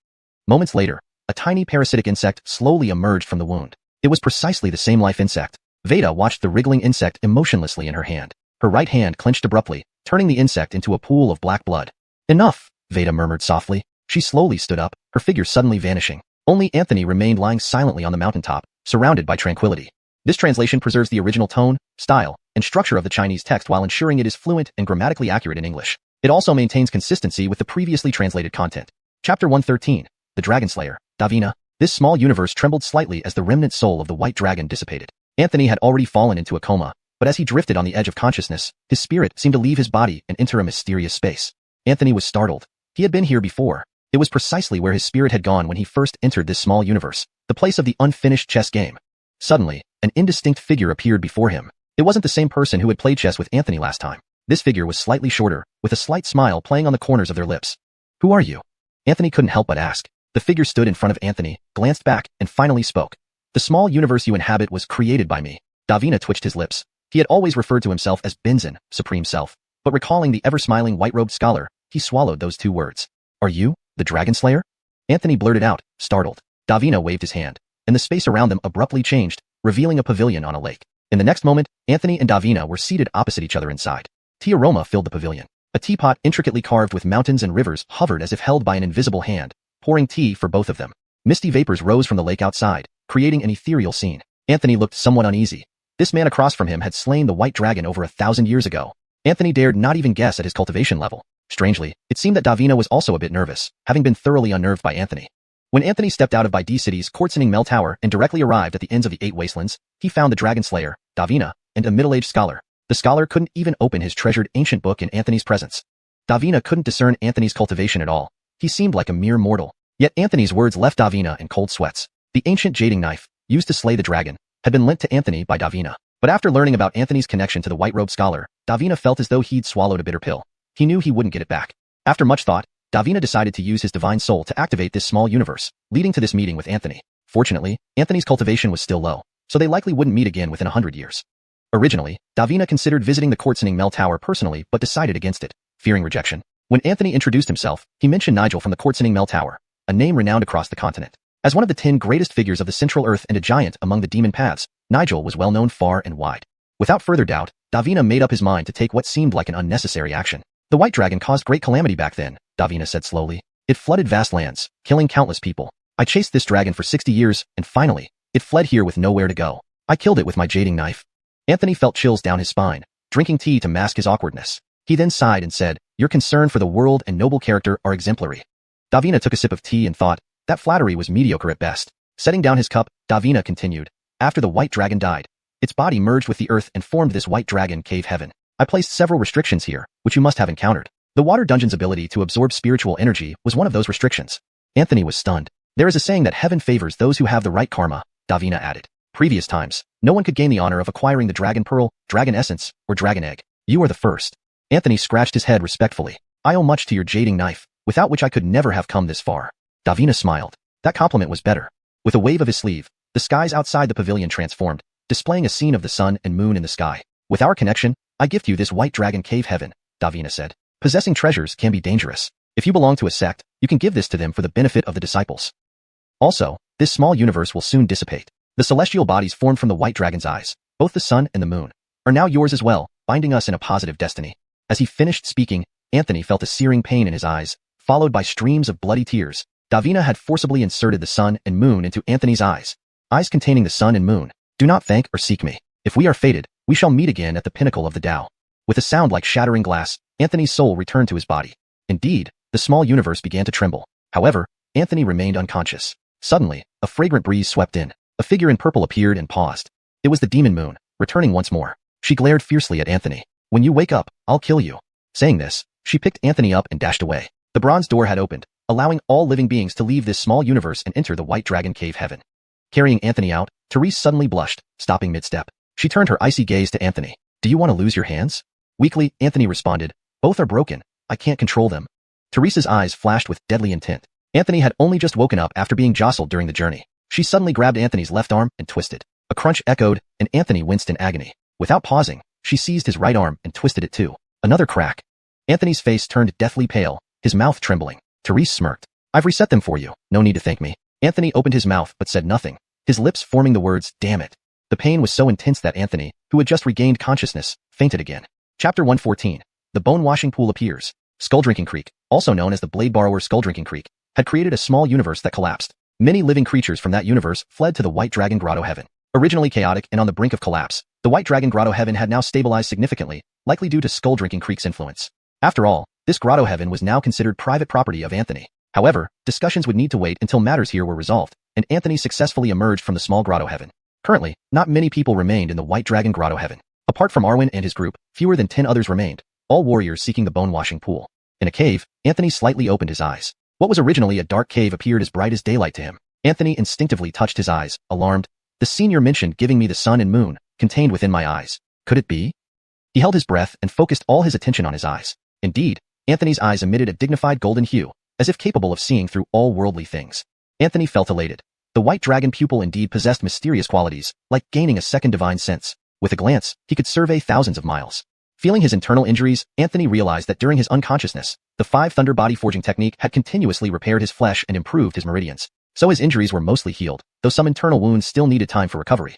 Moments later, a tiny parasitic insect slowly emerged from the wound. It was precisely the same life insect. Veda watched the wriggling insect emotionlessly in her hand. Her right hand clenched abruptly, turning the insect into a pool of black blood. Enough, Veda murmured softly. She slowly stood up, her figure suddenly vanishing. Only Anthony remained lying silently on the mountaintop, surrounded by tranquility. This translation preserves the original tone, style, and structure of the Chinese text while ensuring it is fluent and grammatically accurate in English. It also maintains consistency with the previously translated content. Chapter 113, The Dragon Slayer, Davina. This small universe trembled slightly as the remnant soul of the white dragon dissipated. Anthony had already fallen into a coma, but as he drifted on the edge of consciousness, his spirit seemed to leave his body and enter a mysterious space. Anthony was startled. He had been here before. It was precisely where his spirit had gone when he first entered this small universe, the place of the unfinished chess game. Suddenly, an indistinct figure appeared before him. It wasn't the same person who had played chess with Anthony last time. This figure was slightly shorter, with a slight smile playing on the corners of their lips. Who are you? Anthony couldn't help but ask. The figure stood in front of Anthony, glanced back, and finally spoke. The small universe you inhabit was created by me. Davina twitched his lips. He had always referred to himself as Benzin, Supreme Self, but recalling the ever-smiling white-robed scholar, he swallowed those 2 words. Are you, the Dragon Slayer? Anthony blurted out, startled. Davina waved his hand, and the space around them abruptly changed, revealing a pavilion on a lake. In the next moment, Anthony and Davina were seated opposite each other inside. Tea aroma filled the pavilion. A teapot intricately carved with mountains and rivers hovered as if held by an invisible hand, pouring tea for both of them. Misty vapors rose from the lake outside, creating an ethereal scene. Anthony looked somewhat uneasy. This man across from him had slain the white dragon over 1,000 years ago. Anthony dared not even guess at his cultivation level. Strangely, it seemed that Davina was also a bit nervous, having been thoroughly unnerved by Anthony. When Anthony stepped out of Baidi City's courtesaning Mel Tower and directly arrived at the ends of the 8 wastelands, he found the Dragon Slayer, Davina, and a middle-aged scholar. The scholar couldn't even open his treasured ancient book in Anthony's presence. Davina couldn't discern Anthony's cultivation at all. He seemed like a mere mortal. Yet Anthony's words left Davina in cold sweats. The ancient jading knife, used to slay the dragon, had been lent to Anthony by Davina. But after learning about Anthony's connection to the white-robed scholar, Davina felt as though he'd swallowed a bitter pill. he knew he wouldn't get it back. After much thought, Davina decided to use his divine soul to activate this small universe, leading to this meeting with Anthony. Fortunately, Anthony's cultivation was still low, so they likely wouldn't meet again within 100 years. Originally, Davina considered visiting the Quartzoning Mel Tower personally but decided against it, fearing rejection. When Anthony introduced himself, he mentioned Nigel from the Quartzoning Mel Tower, a name renowned across the continent. As one of the 10 greatest figures of the Central Earth and a giant among the demon paths, Nigel was well known far and wide. Without further doubt, Davina made up his mind to take what seemed like an unnecessary action. The White Dragon caused great calamity back then, Davina said slowly. It flooded vast lands, killing countless people. I chased this dragon for 60 years, and finally, it fled here with nowhere to go. I killed it with my jading knife. Anthony felt chills down his spine, drinking tea to mask his awkwardness. He then sighed and said, "Your concern for the world and noble character are exemplary." Davina took a sip of tea and thought, that flattery was mediocre at best. Setting down his cup, Davina continued, "After the White Dragon died, its body merged with the earth and formed this White Dragon cave heaven. I placed several restrictions here, which you must have encountered. The Water Dungeon's ability to absorb spiritual energy was one of those restrictions." Anthony was stunned. "There is a saying that heaven favors those who have the right karma," Davina added. "Previous times, no one could gain the honor of acquiring the Dragon Pearl, Dragon Essence, or Dragon Egg. You are the first." Anthony scratched his head respectfully. "I owe much to your jading knife, without which I could never have come this far." Davina smiled. That compliment was better. With a wave of his sleeve, the skies outside the pavilion transformed, displaying a scene of the sun and moon in the sky. "With our connection, I gift you this White Dragon cave heaven," Davina said. "Possessing treasures can be dangerous. If you belong to a sect, you can give this to them for the benefit of the disciples. Also, this small universe will soon dissipate. The celestial bodies formed from the White Dragon's eyes, both the sun and the moon, are now yours as well, binding us in a positive destiny." As he finished speaking, Anthony felt a searing pain in his eyes, followed by streams of bloody tears. Davina had forcibly inserted the sun and moon into Anthony's eyes. "Eyes containing the sun and moon. Do not thank or seek me. If we are fated, we shall meet again at the pinnacle of the Tao." With a sound like shattering glass, Anthony's soul returned to his body. Indeed, the small universe began to tremble. However, Anthony remained unconscious. Suddenly, a fragrant breeze swept in. A figure in purple appeared and paused. It was the demon moon, returning once more. She glared fiercely at Anthony. "When you wake up, I'll kill you." Saying this, she picked Anthony up and dashed away. The bronze door had opened, allowing all living beings to leave this small universe and enter the White Dragon cave heaven. Carrying Anthony out, Therese suddenly blushed, stopping mid-step. She turned her icy gaze to Anthony. "Do you want to lose your hands?" Weakly, Anthony responded, "Both are broken. I can't control them." Therese's eyes flashed with deadly intent. Anthony had only just woken up after being jostled during the journey. She suddenly grabbed Anthony's left arm and twisted. A crunch echoed, and Anthony winced in agony. Without pausing, she seized his right arm and twisted it too. Another crack. Anthony's face turned deathly pale, his mouth trembling. Therese smirked. "I've reset them for you. No need to thank me." Anthony opened his mouth but said nothing, his lips forming the words, "Damn it." The pain was so intense that Anthony, who had just regained consciousness, fainted again. Chapter 114. The Bone-Washing Pool appears. Skull-Drinking Creek, also known as the Blade Borrower Skull-Drinking Creek, had created a small universe that collapsed. Many living creatures from that universe fled to the White Dragon Grotto Heaven. Originally chaotic and on the brink of collapse, the White Dragon Grotto Heaven had now stabilized significantly, likely due to Skull-Drinking Creek's influence. After all, this Grotto Heaven was now considered private property of Anthony. However, discussions would need to wait until matters here were resolved, and Anthony successfully emerged from the small Grotto Heaven. Currently, not many people remained in the White Dragon Grotto Heaven. Apart from Arwen and his group, fewer than 10 others remained, all warriors seeking the bone-washing pool. In a cave, Anthony slightly opened his eyes. What was originally a dark cave appeared as bright as daylight to him. Anthony instinctively touched his eyes, alarmed. The senior mentioned giving me the sun and moon, contained within my eyes. Could it be? He held his breath and focused all his attention on his eyes. Indeed, Anthony's eyes emitted a dignified golden hue, as if capable of seeing through all worldly things. Anthony felt elated. The white dragon pupil indeed possessed mysterious qualities, like gaining a second divine sense. With a glance, he could survey thousands of miles. Feeling his internal injuries, Anthony realized that during his unconsciousness, the 5 Thunder Body Forging technique had continuously repaired his flesh and improved his meridians. So his injuries were mostly healed, though some internal wounds still needed time for recovery.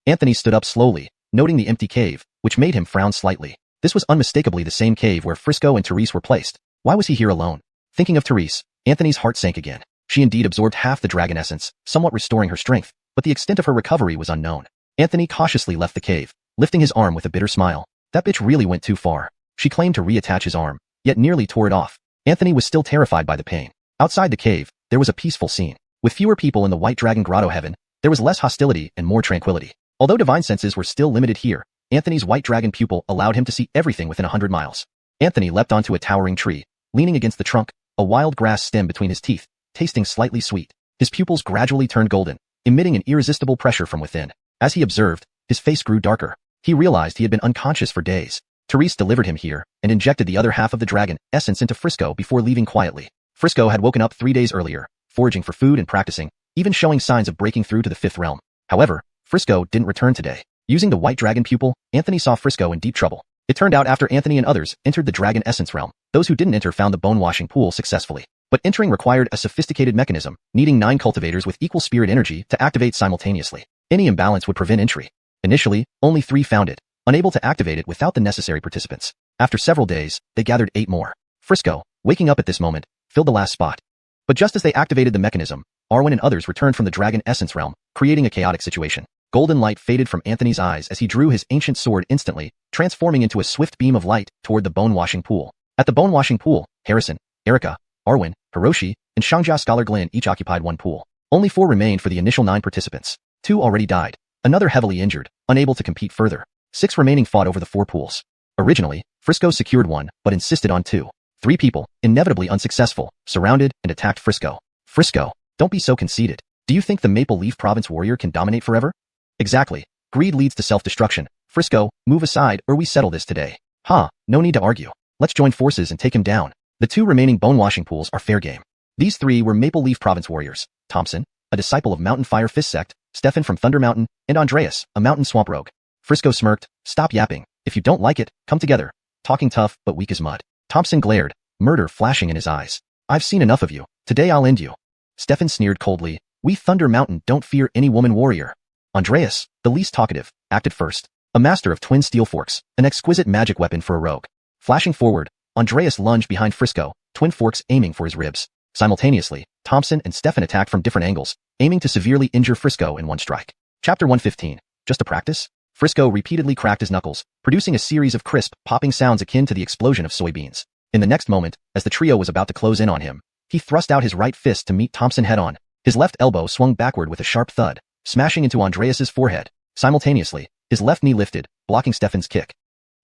Anthony stood up slowly, noting the empty cave, which made him frown slightly. This was unmistakably the same cave where Frisco and Therese were placed. Why was he here alone? Thinking of Therese, Anthony's heart sank again. She indeed absorbed half the dragon essence, somewhat restoring her strength, but the extent of her recovery was unknown. Anthony cautiously left the cave, lifting his arm with a bitter smile. That bitch really went too far. She claimed to reattach his arm, yet nearly tore it off. Anthony was still terrified by the pain. Outside the cave, there was a peaceful scene. With fewer people in the White Dragon Grotto Heaven, there was less hostility and more tranquility. Although divine senses were still limited here, Anthony's white dragon pupil allowed him to see everything within 100 miles. Anthony leapt onto a towering tree, leaning against the trunk, a wild grass stem between his teeth, tasting slightly sweet. His pupils gradually turned golden, emitting an irresistible pressure from within. As he observed, his face grew darker. He realized he had been unconscious for days. Therese delivered him here and injected the other half of the dragon essence into Frisco before leaving quietly. Frisco had woken up 3 days earlier, foraging for food and practicing, even showing signs of breaking through to the 5th realm. However, Frisco didn't return today. Using the white dragon pupil, Anthony saw Frisco in deep trouble. It turned out after Anthony and others entered the dragon essence realm, those who didn't enter found the bone-washing pool successfully. But entering required a sophisticated mechanism, needing 9 cultivators with equal spirit energy to activate simultaneously. Any imbalance would prevent entry. Initially, only 3 found it, unable to activate it without the necessary participants. After several days, they gathered 8 more. Frisco, waking up at this moment, filled the last spot. But just as they activated the mechanism, Arwen and others returned from the dragon essence realm, creating a chaotic situation. Golden light faded from Anthony's eyes as he drew his ancient sword instantly, transforming into a swift beam of light toward the bone-washing pool. At the bone-washing pool, Harrison, Erica, Arwen, Hiroshi, and Shangjia Scholar Glenn each occupied one pool. Only 4 remained for the initial 9 participants. 2 already died, another heavily injured, unable to compete further. 6 remaining fought over the 4 pools. Originally, Frisco secured 1, but insisted on 2. 3 people, inevitably unsuccessful, surrounded and attacked Frisco. Frisco, don't be so conceited. Do you think the Maple Leaf Province warrior can dominate forever? Exactly. Greed leads to self-destruction. Frisco, move aside or we settle this today. No need to argue. Let's join forces and take him down. The 2 remaining bone-washing pools are fair game. These 3 were Maple Leaf Province warriors. Thompson, a disciple of Mountain Fire Fist sect, Stefan from Thunder Mountain, and Andreas, a mountain swamp rogue. Frisco smirked. Stop yapping. If you don't like it, come together. Talking tough, but weak as mud. Thompson glared, murder flashing in his eyes. I've seen enough of you. Today I'll end you. Stefan sneered coldly. We Thunder Mountain don't fear any woman warrior. Andreas, the least talkative, acted first. A master of twin steel forks, an exquisite magic weapon for a rogue. Flashing forward, Andreas lunged behind Frisco, twin forks aiming for his ribs. Simultaneously, Thompson and Stefan attacked from different angles, aiming to severely injure Frisco in one strike. Chapter 115. Just a practice? Frisco repeatedly cracked his knuckles, producing a series of crisp, popping sounds akin to the explosion of soybeans. In the next moment, as the trio was about to close in on him, he thrust out his right fist to meet Thompson head-on. His left elbow swung backward with a sharp thud, smashing into Andreas's forehead. Simultaneously, his left knee lifted, blocking Stefan's kick.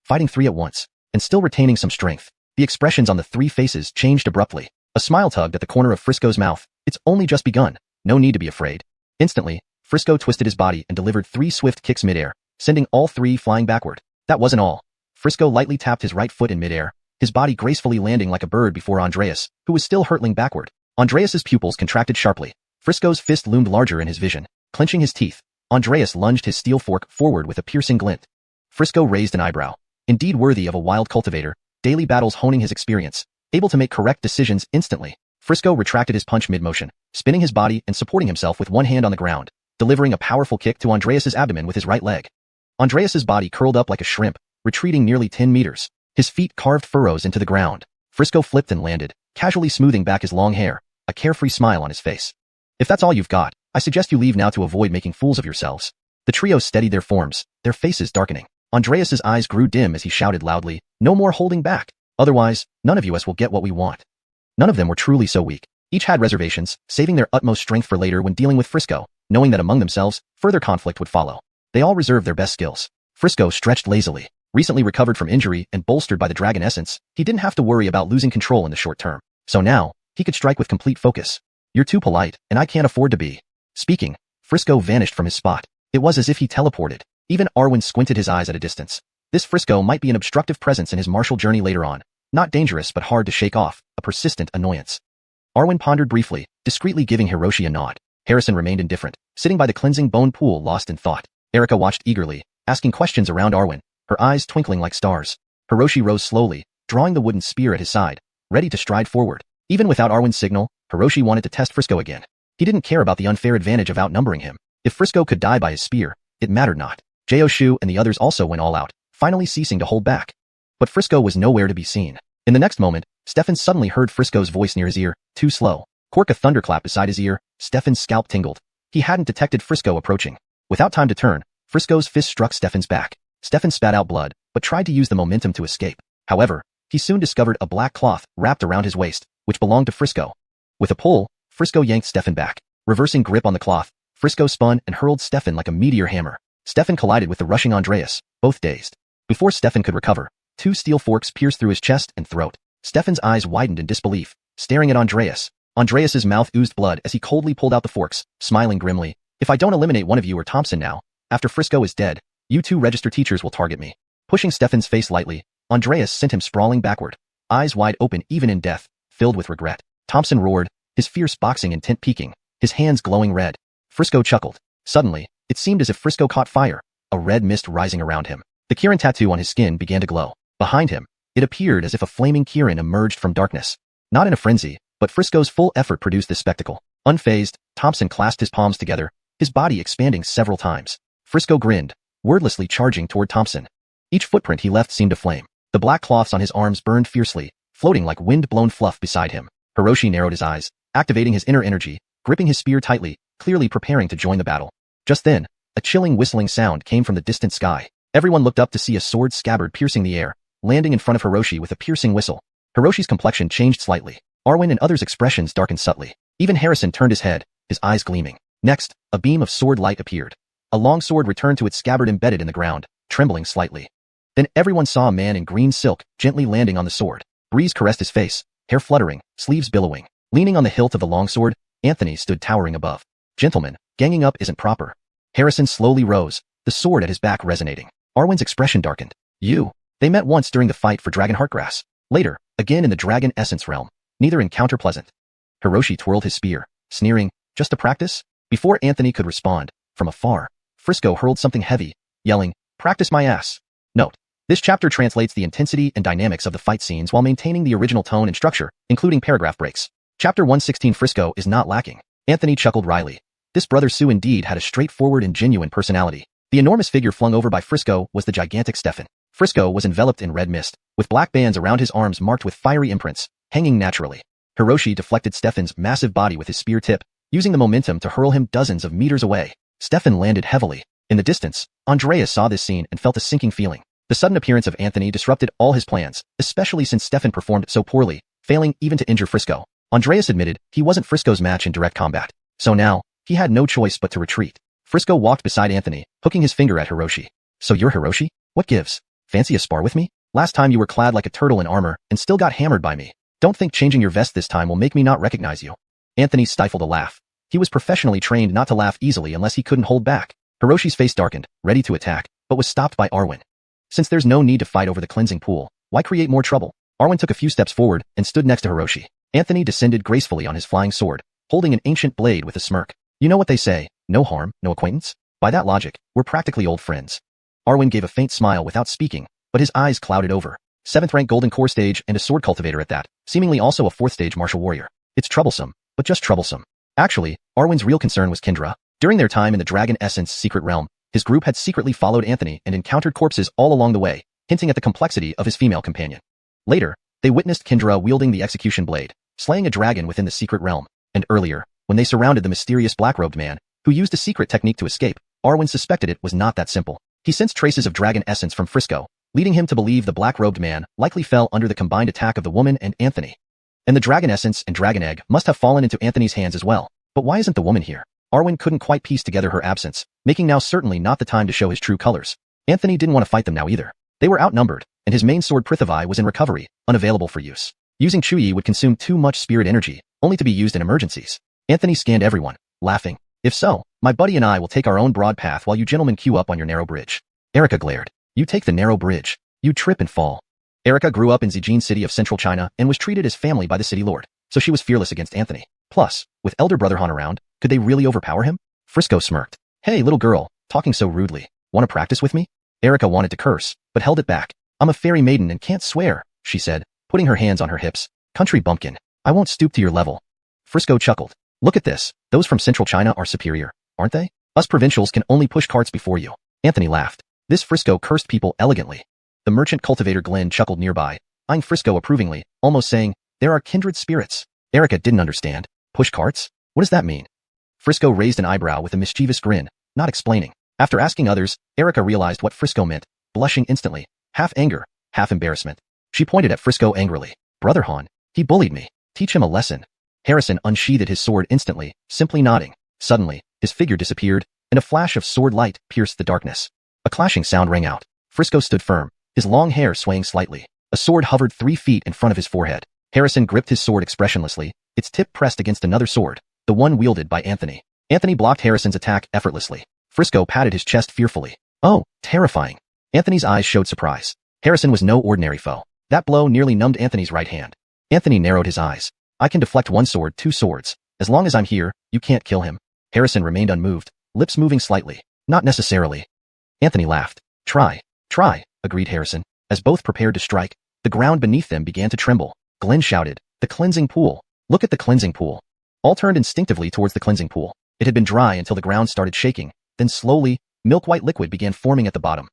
Fighting 3 at once, and still retaining some strength, the expressions on the 3 faces changed abruptly. A smile tugged at the corner of Frisco's mouth. It's only just begun. No need to be afraid. Instantly, Frisco twisted his body and delivered 3 swift kicks midair, sending all 3 flying backward. That wasn't all. Frisco lightly tapped his right foot in midair, his body gracefully landing like a bird before Andreas, who was still hurtling backward. Andreas's pupils contracted sharply. Frisco's fist loomed larger in his vision. Clenching his teeth, Andreas lunged his steel fork forward with a piercing glint. Frisco raised an eyebrow. Indeed worthy of a wild cultivator, daily battles honing his experience, able to make correct decisions instantly. Frisco retracted his punch mid-motion, spinning his body and supporting himself with one hand on the ground, delivering a powerful kick to Andreas's abdomen with his right leg. Andreas's body curled up like a shrimp, retreating nearly 10 meters. His feet carved furrows into the ground. Frisco flipped and landed, casually smoothing back his long hair, a carefree smile on his face. If that's all you've got, I suggest you leave now to avoid making fools of yourselves. The trio steadied their forms, their faces darkening. Andreas's eyes grew dim as he shouted loudly, no more holding back. Otherwise, none of us will get what we want. None of them were truly so weak. Each had reservations, saving their utmost strength for later when dealing with Frisco, knowing that among themselves, further conflict would follow. They all reserved their best skills. Frisco stretched lazily. Recently recovered from injury and bolstered by the dragon essence, he didn't have to worry about losing control in the short term. So now, he could strike with complete focus. You're too polite, and I can't afford to be. Speaking, Frisco vanished from his spot. It was as if he teleported. Even Arwen squinted his eyes at a distance. This Frisco might be an obstructive presence in his martial journey later on. Not dangerous but hard to shake off, a persistent annoyance. Arwen pondered briefly, discreetly giving Hiroshi a nod. Harrison remained indifferent, sitting by the cleansing bone pool lost in thought. Erica watched eagerly, asking questions around Arwen, her eyes twinkling like stars. Hiroshi rose slowly, drawing the wooden spear at his side, ready to stride forward. Even without Arwen's signal, Hiroshi wanted to test Frisco again. He didn't care about the unfair advantage of outnumbering him. If Frisco could die by his spear, it mattered not. Shu and the others also went all out, finally ceasing to hold back. But Frisco was nowhere to be seen. In the next moment, Stefan suddenly heard Frisco's voice near his ear, too slow. Cork a thunderclap beside his ear, Stefan's scalp tingled. He hadn't detected Frisco approaching. Without time to turn, Frisco's fist struck Stefan's back. Stefan spat out blood, but tried to use the momentum to escape. However, he soon discovered a black cloth wrapped around his waist, which belonged to Frisco. With a pull, Frisco yanked Stefan back. Reversing grip on the cloth, Frisco spun and hurled Stefan like a meteor hammer. Stefan collided with the rushing Andreas, both dazed. Before Stefan could recover, 2 steel forks pierced through his chest and throat. Stefan's eyes widened in disbelief, staring at Andreas. Andreas's mouth oozed blood as he coldly pulled out the forks, smiling grimly. If I don't eliminate one of you or Thompson now, after Frisco is dead, you 2 register teachers will target me. Pushing Stefan's face lightly, Andreas sent him sprawling backward, eyes wide open even in death, filled with regret. Thompson roared, his fierce boxing intent peaking, his hands glowing red. Frisco chuckled. Suddenly, it seemed as if Frisco caught fire, a red mist rising around him. The Kirin tattoo on his skin began to glow. Behind him, it appeared as if a flaming Kirin emerged from darkness. Not in a frenzy, but Frisco's full effort produced this spectacle. Unfazed, Thompson clasped his palms together, his body expanding several times. Frisco grinned, wordlessly charging toward Thompson. Each footprint he left seemed to flame. The black cloths on his arms burned fiercely, floating like wind-blown fluff beside him. Hiroshi narrowed his eyes, activating his inner energy, gripping his spear tightly, clearly preparing to join the battle. Just then, a chilling whistling sound came from the distant sky. Everyone looked up to see a sword scabbard piercing the air, landing in front of Hiroshi with a piercing whistle. Hiroshi's complexion changed slightly. Arwen and others' expressions darkened subtly. Even Harrison turned his head, his eyes gleaming. Next, a beam of sword light appeared. A long sword returned to its scabbard embedded in the ground, trembling slightly. Then everyone saw a man in green silk gently landing on the sword. Breeze caressed his face, hair fluttering, sleeves billowing. Leaning on the hilt of the longsword, Anthony stood towering above. Gentlemen, ganging up isn't proper. Harrison slowly rose, the sword at his back resonating. Arwen's expression darkened. You. They met once during the fight for Dragon Heartgrass. Later, again in the Dragon Essence realm. Neither encounter pleasant. Hiroshi twirled his spear, sneering, just to practice? Before Anthony could respond, from afar, Frisco hurled something heavy, yelling, practice my ass. Note. This chapter translates the intensity and dynamics of the fight scenes while maintaining the original tone and structure, including paragraph breaks. Chapter 116 Frisco is not lacking. Anthony chuckled wryly. This brother Sue indeed had a straightforward and genuine personality. The enormous figure flung over by Frisco was the gigantic Stefan. Frisco was enveloped in red mist, with black bands around his arms marked with fiery imprints, hanging naturally. Hiroshi deflected Stefan's massive body with his spear tip, using the momentum to hurl him dozens of meters away. Stefan landed heavily. In the distance, Andreas saw this scene and felt a sinking feeling. The sudden appearance of Anthony disrupted all his plans, especially since Stefan performed so poorly, failing even to injure Frisco. Andreas admitted he wasn't Frisco's match in direct combat. So now, he had no choice but to retreat. Frisco walked beside Anthony, hooking his finger at Hiroshi. So you're Hiroshi? What gives? Fancy a spar with me? Last time you were clad like a turtle in armor and still got hammered by me. Don't think changing your vest this time will make me not recognize you. Anthony stifled a laugh. He was professionally trained not to laugh easily unless he couldn't hold back. Hiroshi's face darkened, ready to attack, but was stopped by Arwen. Since there's no need to fight over the cleansing pool, why create more trouble? Arwen took a few steps forward and stood next to Hiroshi. Anthony descended gracefully on his flying sword, holding an ancient blade with a smirk. You know what they say, no harm, no acquaintance? By that logic, we're practically old friends. Arwen gave a faint smile without speaking, but his eyes clouded over. 7th rank Golden Core stage and a sword cultivator at that, seemingly also a 4th stage martial warrior. It's troublesome, but just troublesome. Actually, Arwen's real concern was Kendra. During their time in the Dragon Essence secret realm, his group had secretly followed Anthony and encountered corpses all along the way, hinting at the complexity of his female companion. Later, they witnessed Kendra wielding the execution blade, slaying a dragon within the secret realm. And earlier, when they surrounded the mysterious black-robed man, who used a secret technique to escape, Arwen suspected it was not that simple. He sensed traces of dragon essence from Frisco, leading him to believe the black-robed man likely fell under the combined attack of the woman and Anthony. And the dragon essence and dragon egg must have fallen into Anthony's hands as well. But why isn't the woman here? Arwen couldn't quite piece together her absence, making now certainly not the time to show his true colors. Anthony didn't want to fight them now either. They were outnumbered, and his main sword Prithvi was in recovery, unavailable for use. Using Chuyi would consume too much spirit energy, only to be used in emergencies. Anthony scanned everyone, laughing. If so, my buddy and I will take our own broad path while you gentlemen queue up on your narrow bridge. Erica glared. You take the narrow bridge. You trip and fall. Erica grew up in Zijin City of central China and was treated as family by the city lord, so she was fearless against Anthony. Plus, with elder brother Han around, could they really overpower him? Frisco smirked. Hey little girl, talking so rudely. Want to practice with me? Erica wanted to curse, but held it back. I'm a fairy maiden and can't swear, she said, putting her hands on her hips. Country bumpkin, I won't stoop to your level. Frisco chuckled. Look at this, those from central China are superior, aren't they? Us provincials can only push carts before you. Anthony laughed. This Frisco cursed people elegantly. The merchant cultivator Glenn chuckled nearby, eyeing Frisco approvingly, almost saying, there are kindred spirits. Erica didn't understand. Push carts? What does that mean? Frisco raised an eyebrow with a mischievous grin, not explaining. After asking others, Erica realized what Frisco meant, blushing instantly, half anger, half embarrassment. She pointed at Frisco angrily. Brother Han, he bullied me. Teach him a lesson. Harrison unsheathed his sword instantly, simply nodding. Suddenly, his figure disappeared, and a flash of sword light pierced the darkness. A clashing sound rang out. Frisco stood firm, his long hair swaying slightly. A sword hovered 3 feet in front of his forehead. Harrison gripped his sword expressionlessly, its tip pressed against another sword, the one wielded by Anthony. Anthony blocked Harrison's attack effortlessly. Frisco patted his chest fearfully. Oh, terrifying. Anthony's eyes showed surprise. Harrison was no ordinary foe. That blow nearly numbed Anthony's right hand. Anthony narrowed his eyes. I can deflect one sword, two swords. As long as I'm here, you can't kill him. Harrison remained unmoved, lips moving slightly. Not necessarily. Anthony laughed. Try, agreed Harrison. As both prepared to strike, the ground beneath them began to tremble. Glenn shouted, the cleansing pool. Look at the cleansing pool. All turned instinctively towards the cleansing pool. It had been dry until the ground started shaking. Then slowly, milk-white liquid began forming at the bottom.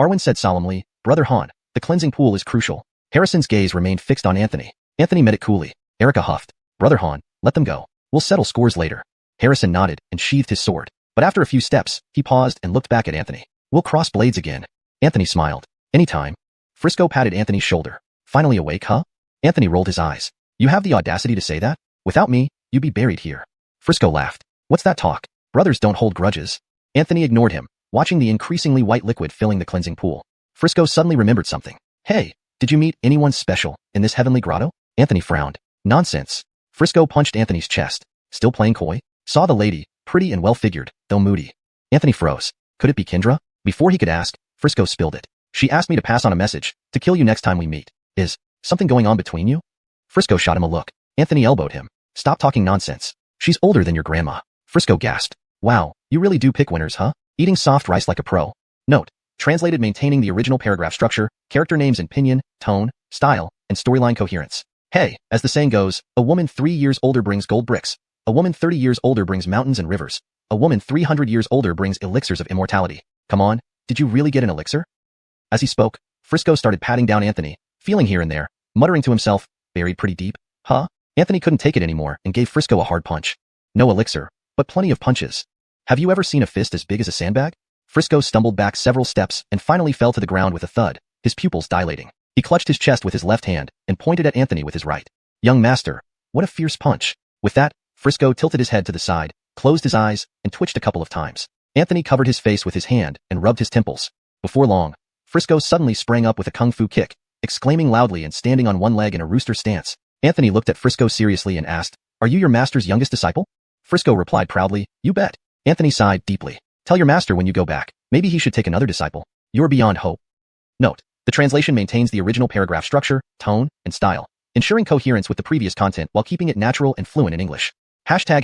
Arwen said solemnly, Brother Han, the cleansing pool is crucial. Harrison's gaze remained fixed on Anthony. Anthony met it coolly. Erica huffed. Brother Han, let them go. We'll settle scores later. Harrison nodded and sheathed his sword. But after a few steps, he paused and looked back at Anthony. We'll cross blades again. Anthony smiled. Anytime. Frisco patted Anthony's shoulder. Finally awake, huh? Anthony rolled his eyes. You have the audacity to say that? Without me, you'd be buried here. Frisco laughed. What's that talk? Brothers don't hold grudges. Anthony ignored him, watching the increasingly white liquid filling the cleansing pool. Frisco suddenly remembered something. Hey, did you meet anyone special in this heavenly grotto? Anthony frowned. Nonsense. Frisco punched Anthony's chest. Still playing coy? Saw the lady, pretty and well-figured, though moody. Anthony froze. Could it be Kendra? Before he could ask, Frisco spilled it. She asked me to pass on a message, to kill you next time we meet. Is something going on between you? Frisco shot him a look. Anthony elbowed him. Stop talking nonsense. She's older than your grandma. Frisco gasped. Wow, you really do pick winners, huh? Eating soft rice like a pro. Note, translated maintaining the original paragraph structure, character names in pinyin, tone, style, and storyline coherence. Hey, as the saying goes, a woman 3 years older brings gold bricks. A woman 30 years older brings mountains and rivers. A woman 300 years older brings elixirs of immortality. Come on, did you really get an elixir? As he spoke, Frisco started patting down Anthony, feeling here and there, muttering to himself, buried pretty deep, huh? Anthony couldn't take it anymore and gave Frisco a hard punch. No elixir, but plenty of punches. Have you ever seen a fist as big as a sandbag? Frisco stumbled back several steps and finally fell to the ground with a thud, his pupils dilating. He clutched his chest with his left hand and pointed at Anthony with his right. Young master, what a fierce punch. With that, Frisco tilted his head to the side, closed his eyes, and twitched a couple of times. Anthony covered his face with his hand and rubbed his temples. Before long, Frisco suddenly sprang up with a kung fu kick, exclaiming loudly and standing on one leg in a rooster stance. Anthony looked at Frisco seriously and asked, Are you your master's youngest disciple? Frisco replied proudly, You bet. Anthony sighed deeply. Tell your master when you go back. Maybe he should take another disciple. You're beyond hope. Note, the translation maintains the original paragraph structure, tone, and style, ensuring coherence with the previous content while keeping it natural and fluent in English. Hashtag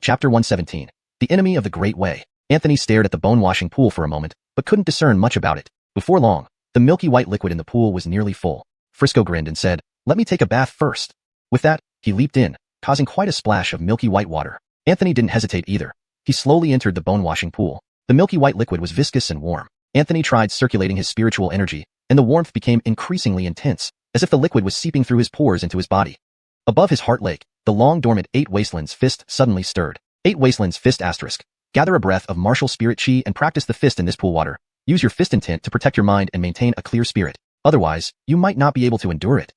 chapter 117. The enemy of the great way. Anthony stared at the bone-washing pool for a moment, but couldn't discern much about it. Before long, the milky white liquid in the pool was nearly full. Frisco grinned and said, Let me take a bath first. With that, he leaped in, causing quite a splash of milky white water. Anthony didn't hesitate either. He slowly entered the bone-washing pool. The milky white liquid was viscous and warm. Anthony tried circulating his spiritual energy, and the warmth became increasingly intense, as if the liquid was seeping through his pores into his body. Above his heart lake, the long-dormant 8 Wastelands fist suddenly stirred. 8 Wastelands fist asterisk. Gather a breath of martial spirit chi and practice the fist in this pool water. Use your fist intent to protect your mind and maintain a clear spirit. Otherwise, you might not be able to endure it.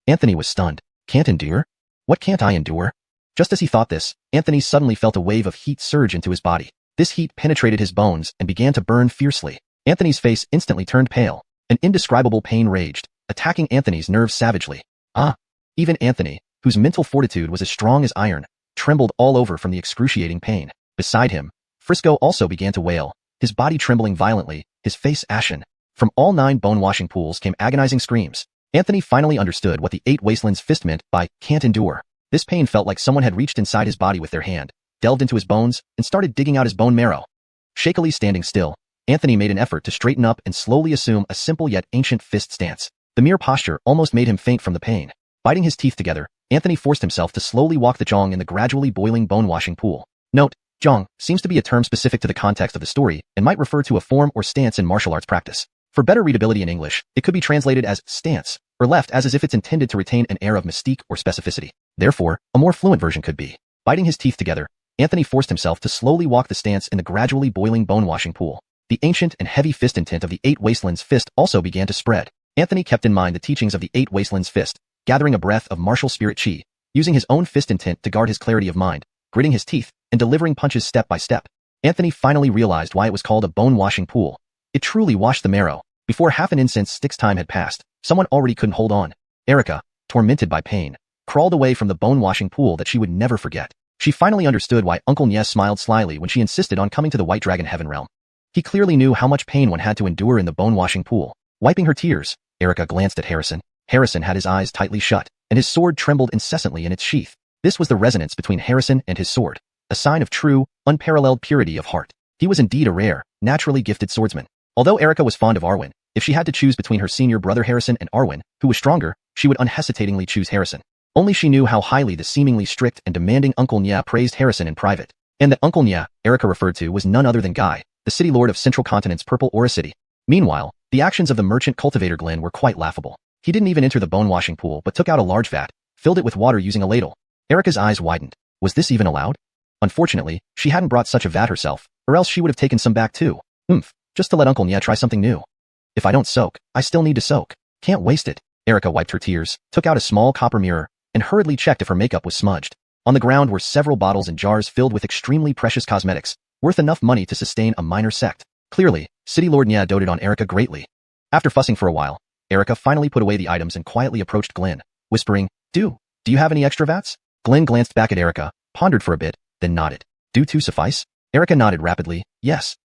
Anthony was stunned. Can't endure? What can't I endure? Just as he thought this, Anthony suddenly felt a wave of heat surge into his body. This heat penetrated his bones and began to burn fiercely. Anthony's face instantly turned pale. An indescribable pain raged, attacking Anthony's nerves savagely. Even Anthony, whose mental fortitude was as strong as iron, trembled all over from the excruciating pain. Beside him, Frisco also began to wail, his body trembling violently, his face ashen. From all 9 bone-washing pools came agonizing screams. Anthony finally understood what the 8 Wastelands fist meant by can't endure. This pain felt like someone had reached inside his body with their hand, delved into his bones, and started digging out his bone marrow. Shakily standing still, Anthony made an effort to straighten up and slowly assume a simple yet ancient fist stance. The mere posture almost made him faint from the pain. Biting his teeth together, Anthony forced himself to slowly walk the zhong in the gradually boiling bone-washing pool. Note, zhong seems to be a term specific to the context of the story and might refer to a form or stance in martial arts practice. For better readability in English, it could be translated as stance, or left as if it's intended to retain an air of mystique or specificity. Therefore, a more fluent version could be, biting his teeth together, Anthony forced himself to slowly walk the stance in the gradually boiling bone-washing pool. The ancient and heavy fist intent of the 8 Wastelands fist also began to spread. Anthony kept in mind the teachings of the 8 Wastelands fist, gathering a breath of martial spirit chi, using his own fist intent to guard his clarity of mind, gritting his teeth, and delivering punches step by step. Anthony finally realized why it was called a bone-washing pool. It truly washed the marrow. Before half an incense stick's time had passed, someone already couldn't hold on. Erica, tormented by pain, crawled away from the bone-washing pool that she would never forget. She finally understood why Uncle Nies smiled slyly when she insisted on coming to the White Dragon Heaven realm. He clearly knew how much pain one had to endure in the bone-washing pool. Wiping her tears, Erica glanced at Harrison. Harrison had his eyes tightly shut, and his sword trembled incessantly in its sheath. This was the resonance between Harrison and his sword, a sign of true, unparalleled purity of heart. He was indeed a rare, naturally gifted swordsman. Although Erica was fond of Arwen, if she had to choose between her senior brother Harrison and Arwen, who was stronger, she would unhesitatingly choose Harrison. Only she knew how highly the seemingly strict and demanding Uncle Nya praised Harrison in private, and that Uncle Nya, Erica referred to, was none other than Guy, the city lord of Central Continent's Purple Aura City. Meanwhile, the actions of the merchant cultivator Glenn were quite laughable. He didn't even enter the bone-washing pool but took out a large vat, filled it with water using a ladle. Erica's eyes widened. Was this even allowed? Unfortunately, she hadn't brought such a vat herself, or else she would have taken some back too. Just to let Uncle Nya try something new. If I don't soak, I still need to soak. Can't waste it. Erica wiped her tears, took out a small copper mirror, and hurriedly checked if her makeup was smudged. On the ground were several bottles and jars filled with extremely precious cosmetics, worth enough money to sustain a minor sect. Clearly, City Lord Nya doted on Erica greatly. After fussing for a while, Erica finally put away the items and quietly approached Glenn, whispering, Do you have any extra vats? Glenn glanced back at Erica, pondered for a bit, then nodded. Do two suffice? Erica nodded rapidly. Yes.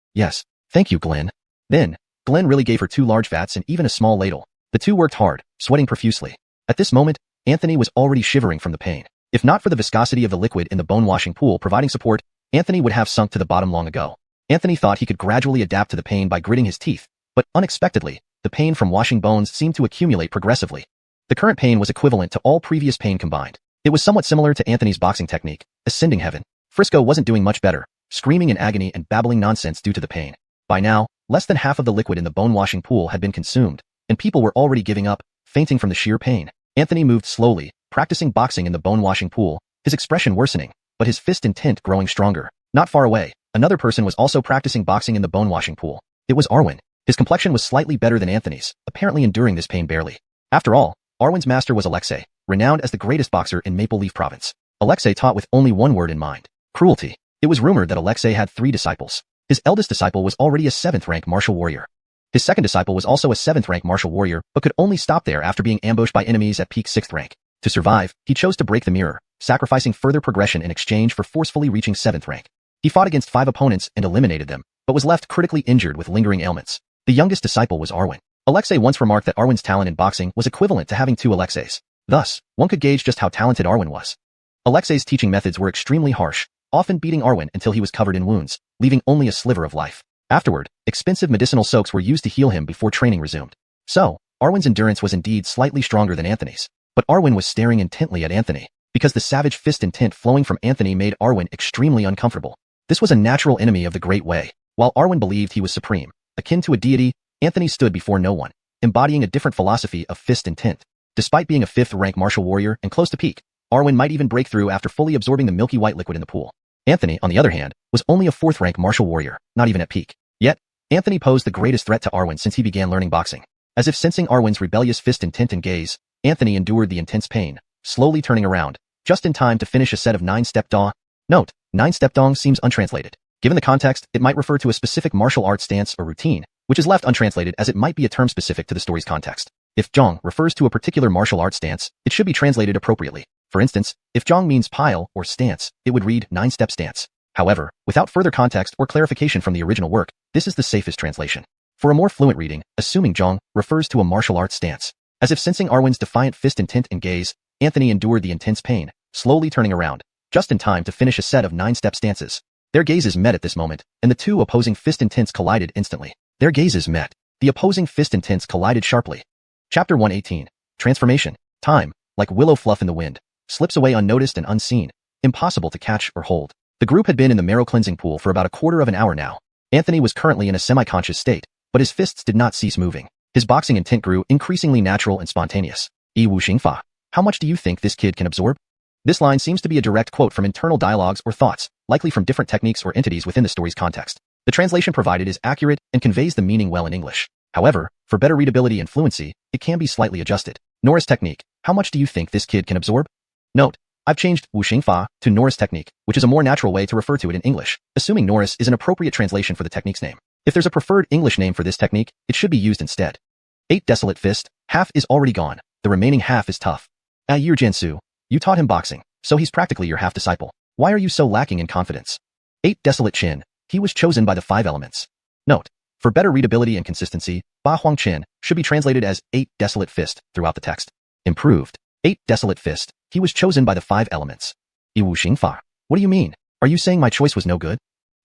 Thank you, Glenn. Then, Glenn really gave her 2 large vats and even a small ladle. The two worked hard, sweating profusely. At this moment, Anthony was already shivering from the pain. If not for the viscosity of the liquid in the bone-washing pool providing support, Anthony would have sunk to the bottom long ago. Anthony thought he could gradually adapt to the pain by gritting his teeth, but unexpectedly, the pain from washing bones seemed to accumulate progressively. The current pain was equivalent to all previous pain combined. It was somewhat similar to Anthony's boxing technique, Ascending Heaven. Frisco wasn't doing much better, screaming in agony and babbling nonsense due to the pain. By now, less than half of the liquid in the bone-washing pool had been consumed, and people were already giving up, fainting from the sheer pain. Anthony moved slowly, practicing boxing in the bone-washing pool, his expression worsening, but his fist intent growing stronger. Not far away, another person was also practicing boxing in the bone-washing pool. It was Arwen. His complexion was slightly better than Anthony's, apparently enduring this pain barely. After all, Arwen's master was Alexei, renowned as the greatest boxer in Maple Leaf Province. Alexei taught with only one word in mind: cruelty. It was rumored that Alexei had 3 disciples. His eldest disciple was already a 7th-rank martial warrior. His second disciple was also a 7th-rank martial warrior, but could only stop there after being ambushed by enemies at peak 6th rank. To survive, he chose to break the mirror, sacrificing further progression in exchange for forcefully reaching 7th rank. He fought against 5 opponents and eliminated them, but was left critically injured with lingering ailments. The youngest disciple was Arwen. Alexei once remarked that Arwen's talent in boxing was equivalent to having 2 Alexeis. Thus, one could gauge just how talented Arwen was. Alexei's teaching methods were extremely harsh, often beating Arwen until he was covered in wounds, leaving only a sliver of life. Afterward, expensive medicinal soaks were used to heal him before training resumed. So, Arwen's endurance was indeed slightly stronger than Anthony's. But Arwen was staring intently at Anthony, because the savage fist intent flowing from Anthony made Arwen extremely uncomfortable. This was a natural enemy of the Great Way. While Arwen believed he was supreme, akin to a deity, Anthony stood before no one, embodying a different philosophy of fist intent. Despite being a 5th-rank martial warrior and close to peak, Arwen might even break through after fully absorbing the milky white liquid in the pool. Anthony, on the other hand, was only a 4th-rank martial warrior, not even at peak. Yet, Anthony posed the greatest threat to Arwen since he began learning boxing. As if sensing Arwen's rebellious fist intent and gaze, Anthony endured the intense pain, slowly turning around, just in time to finish a set of 9-step dong. Note, 9-step dong seems untranslated. Given the context, it might refer to a specific martial arts stance or routine, which is left untranslated as it might be a term specific to the story's context. If zhong refers to a particular martial arts stance, it should be translated appropriately. For instance, if zhong means pile or stance, it would read 9-step stance. However, without further context or clarification from the original work, this is the safest translation. For a more fluent reading, assuming zhong refers to a martial arts stance. As if sensing Arwen's defiant fist intent and gaze, Anthony endured the intense pain, slowly turning around, just in time to finish a set of 9-step stances. Their gazes met at this moment, and the 2 opposing fist intents collided instantly. Their gazes met. The opposing fist intents collided sharply. Chapter 118. Transformation. Time, like willow fluff in the wind, slips away unnoticed and unseen, impossible to catch or hold. The group had been in the marrow cleansing pool for about a quarter of an hour now. Anthony was currently in a semi-conscious state, but his fists did not cease moving. His boxing intent grew increasingly natural and spontaneous. Yi Wu Xingfa. How much do you think this kid can absorb? This line seems to be a direct quote from internal dialogues or thoughts, likely from different techniques or entities within the story's context. The translation provided is accurate and conveys the meaning well in English. However, for better readability and fluency, it can be slightly adjusted. Norris technique. How much do you think this kid can absorb? Note, I've changed Wu Xingfa to Norris technique, which is a more natural way to refer to it in English, assuming Norris is an appropriate translation for the technique's name. If there's a preferred English name for this technique, it should be used instead. 8 Desolate Fist. Half is already gone. The remaining half is tough. Yi Jiansu. You taught him boxing, so he's practically your half-disciple. Why are you so lacking in confidence? 8 Desolate Chin. He was chosen by the 5 elements. Note, For better readability and consistency, Ba Huang Qin should be translated as 8 desolate fist throughout the text. Improved. 8 desolate fist. He was chosen by the 5 elements. 一五行法. What do you mean? Are you saying my choice was no good?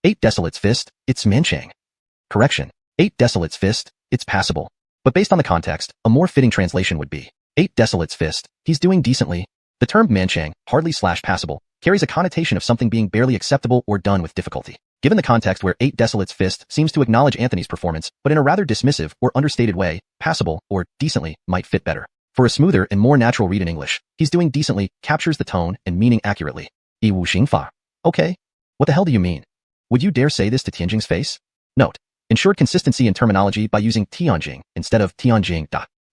8 desolate's fist, it's Manchang. Correction. 8 desolate's fist, it's passable. But based on the context, a more fitting translation would be 8 desolate's fist, he's doing decently. The term Manchang, hardly/passable, carries a connotation of something being barely acceptable or done with difficulty. Given the context where 8 desolate's fist seems to acknowledge Anthony's performance, but in a rather dismissive or understated way, passable or decently might fit better. For a smoother and more natural read in English, he's doing decently captures the tone and meaning accurately. 一五行法. Okay. What the hell do you mean? Would you dare say this to Tianjing's face? Note. Ensured consistency in terminology by using Tianjing instead of Tianjing.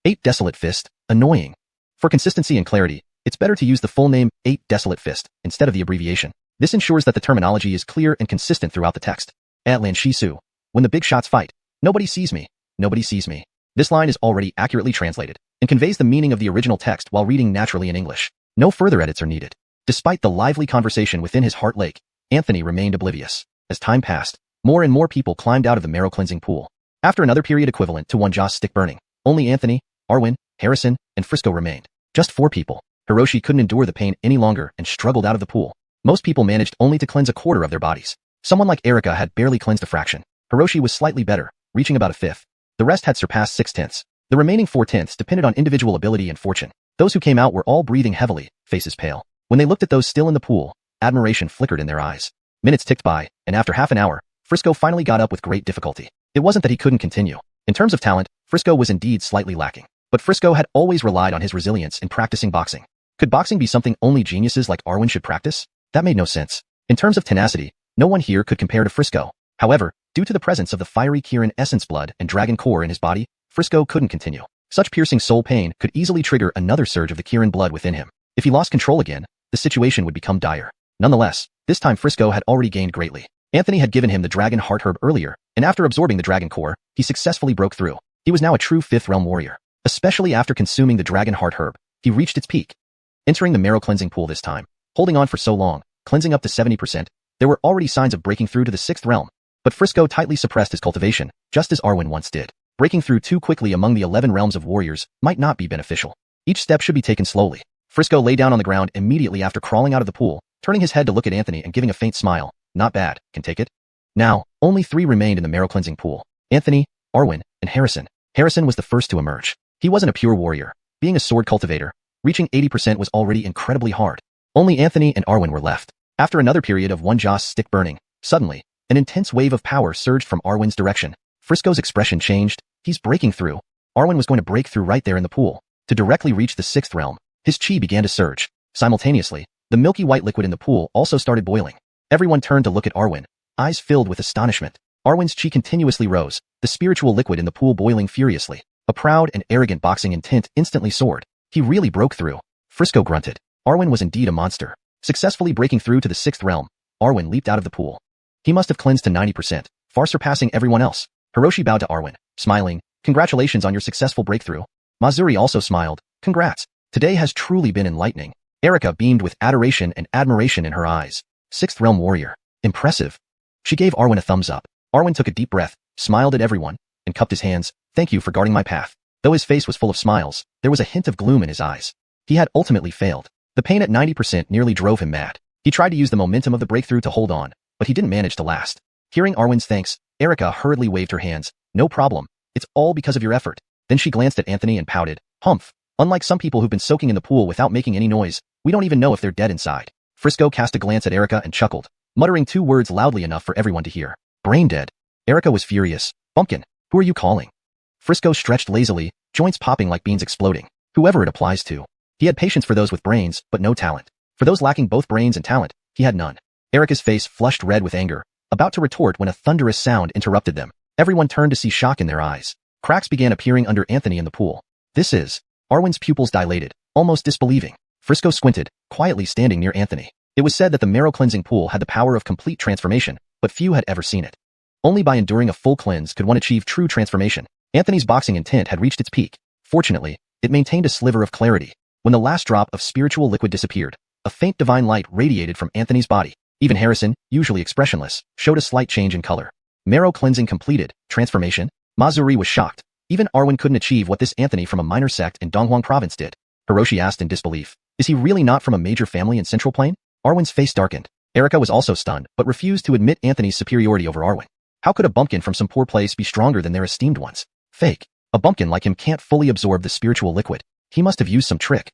8 desolate fist. Annoying. For consistency and clarity, it's better to use the full name 8 desolate fist instead of the abbreviation. This ensures that the terminology is clear and consistent throughout the text. At Lan Shisu. When the big shots fight. Nobody sees me. Nobody sees me. This line is already accurately translated and conveys the meaning of the original text while reading naturally in English. No further edits are needed. Despite the lively conversation within his heart lake, Anthony remained oblivious. As time passed, more and more people climbed out of the marrow-cleansing pool. After another period equivalent to one Joss stick burning, only Anthony, Arwen, Harrison, and Frisco remained. Just 4 people. Hiroshi couldn't endure the pain any longer and struggled out of the pool. Most people managed only to cleanse a quarter of their bodies. Someone like Erica had barely cleansed a fraction. Hiroshi was slightly better, reaching about a fifth. The rest had surpassed 6/10. The remaining 4/10 depended on individual ability and fortune. Those who came out were all breathing heavily, faces pale. When they looked at those still in the pool, admiration flickered in their eyes. Minutes ticked by, and after half an hour, Frisco finally got up with great difficulty. It wasn't that he couldn't continue. In terms of talent, Frisco was indeed slightly lacking. But Frisco had always relied on his resilience in practicing boxing. Could boxing be something only geniuses like Arwen should practice? That made no sense. In terms of tenacity, no one here could compare to Frisco. However, due to the presence of the fiery Kirin essence blood and dragon core in his body, Frisco couldn't continue. Such piercing soul pain could easily trigger another surge of the Kirin blood within him. If he lost control again, the situation would become dire. Nonetheless, this time Frisco had already gained greatly. Anthony had given him the dragon heart herb earlier, and after absorbing the dragon core, he successfully broke through. He was now a true 5th realm warrior. Especially after consuming the dragon heart herb, he reached its peak. Entering the marrow cleansing pool this time, holding on for so long, cleansing up to 70%, there were already signs of breaking through to the 6th realm. But Frisco tightly suppressed his cultivation, just as Arwen once did. Breaking through too quickly among the 11 realms of warriors might not be beneficial. Each step should be taken slowly. Frisco lay down on the ground immediately after crawling out of the pool, turning his head to look at Anthony and giving a faint smile. Not bad, can take it. Now, only 3 remained in the marrow cleansing pool. Anthony, Arwen, and Harrison. Harrison was the first to emerge. He wasn't a pure warrior. Being a sword cultivator, reaching 80% was already incredibly hard. Only Anthony and Arwen were left. After another period of one Joss stick burning, suddenly, an intense wave of power surged from Arwen's direction. Frisco's expression changed. He's breaking through. Arwen was going to break through right there in the pool. To directly reach the 6th realm, his chi began to surge. Simultaneously, the milky white liquid in the pool also started boiling. Everyone turned to look at Arwen, eyes filled with astonishment. Arwen's chi continuously rose, the spiritual liquid in the pool boiling furiously. A proud and arrogant boxing intent instantly soared. He really broke through. Frisco grunted. Arwen was indeed a monster. Successfully breaking through to the 6th realm, Arwen leaped out of the pool. He must have cleansed to 90%, far surpassing everyone else. Hiroshi bowed to Arwen, smiling. Congratulations on your successful breakthrough. Mazuri also smiled. Congrats. Today has truly been enlightening. Erica beamed with adoration and admiration in her eyes. 6th realm warrior. Impressive. She gave Arwen a thumbs up. Arwen took a deep breath, smiled at everyone, and cupped his hands. Thank you for guarding my path. Though his face was full of smiles, there was a hint of gloom in his eyes. He had ultimately failed. The pain at 90% nearly drove him mad. He tried to use the momentum of the breakthrough to hold on, but he didn't manage to last. Hearing Arwen's thanks, Erica hurriedly waved her hands. No problem. It's all because of your effort. Then she glanced at Anthony and pouted. Humph. Unlike some people who've been soaking in the pool without making any noise, we don't even know if they're dead inside. Frisco cast a glance at Erica and chuckled, muttering 2 words loudly enough for everyone to hear. Brain dead. Erica was furious. Bumpkin, who are you calling? Frisco stretched lazily, joints popping like beans exploding. Whoever it applies to. He had patience for those with brains, but no talent. For those lacking both brains and talent, he had none. Erica's face flushed red with anger, about to retort when a thunderous sound interrupted them. Everyone turned to see shock in their eyes. Cracks began appearing under Anthony in the pool. This is... Arwen's pupils dilated, almost disbelieving. Frisco squinted, quietly standing near Anthony. It was said that the marrow cleansing pool had the power of complete transformation, but few had ever seen it. Only by enduring a full cleanse could one achieve true transformation. Anthony's boxing intent had reached its peak. Fortunately, it maintained a sliver of clarity. When the last drop of spiritual liquid disappeared, a faint divine light radiated from Anthony's body. Even Harrison, usually expressionless, showed a slight change in color. Marrow cleansing completed. Transformation? Mazuri was shocked. Even Arwen couldn't achieve what this Anthony from a minor sect in Donghuang province did. Hiroshi asked in disbelief. Is he really not from a major family in Central Plain? Arwen's face darkened. Erika was also stunned, but refused to admit Anthony's superiority over Arwen. How could a bumpkin from some poor place be stronger than their esteemed ones? Fake. A bumpkin like him can't fully absorb the spiritual liquid. He must have used some trick.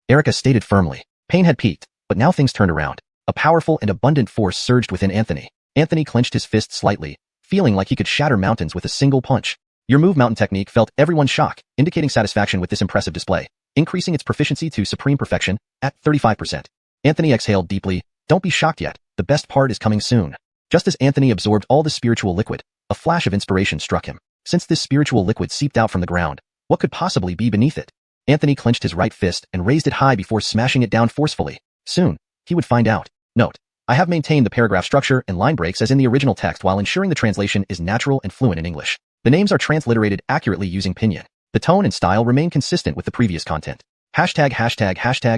Erika stated firmly. Pain had peaked, but now things turned around. A powerful and abundant force surged within Anthony. Anthony clenched his fist slightly, feeling like he could shatter mountains with a single punch. Your move mountain technique felt everyone's shock, indicating satisfaction with this impressive display, increasing its proficiency to supreme perfection at 35%. Anthony exhaled deeply. Don't be shocked yet. The best part is coming soon. Just as Anthony absorbed all the spiritual liquid, a flash of inspiration struck him. Since this spiritual liquid seeped out from the ground, what could possibly be beneath it? Anthony clenched his right fist and raised it high before smashing it down forcefully. Soon, he would find out. Note: I have maintained the paragraph structure and line breaks as in the original text while ensuring the translation is natural and fluent in English. The names are transliterated accurately using pinyin. The tone and style remain consistent with the previous content. #####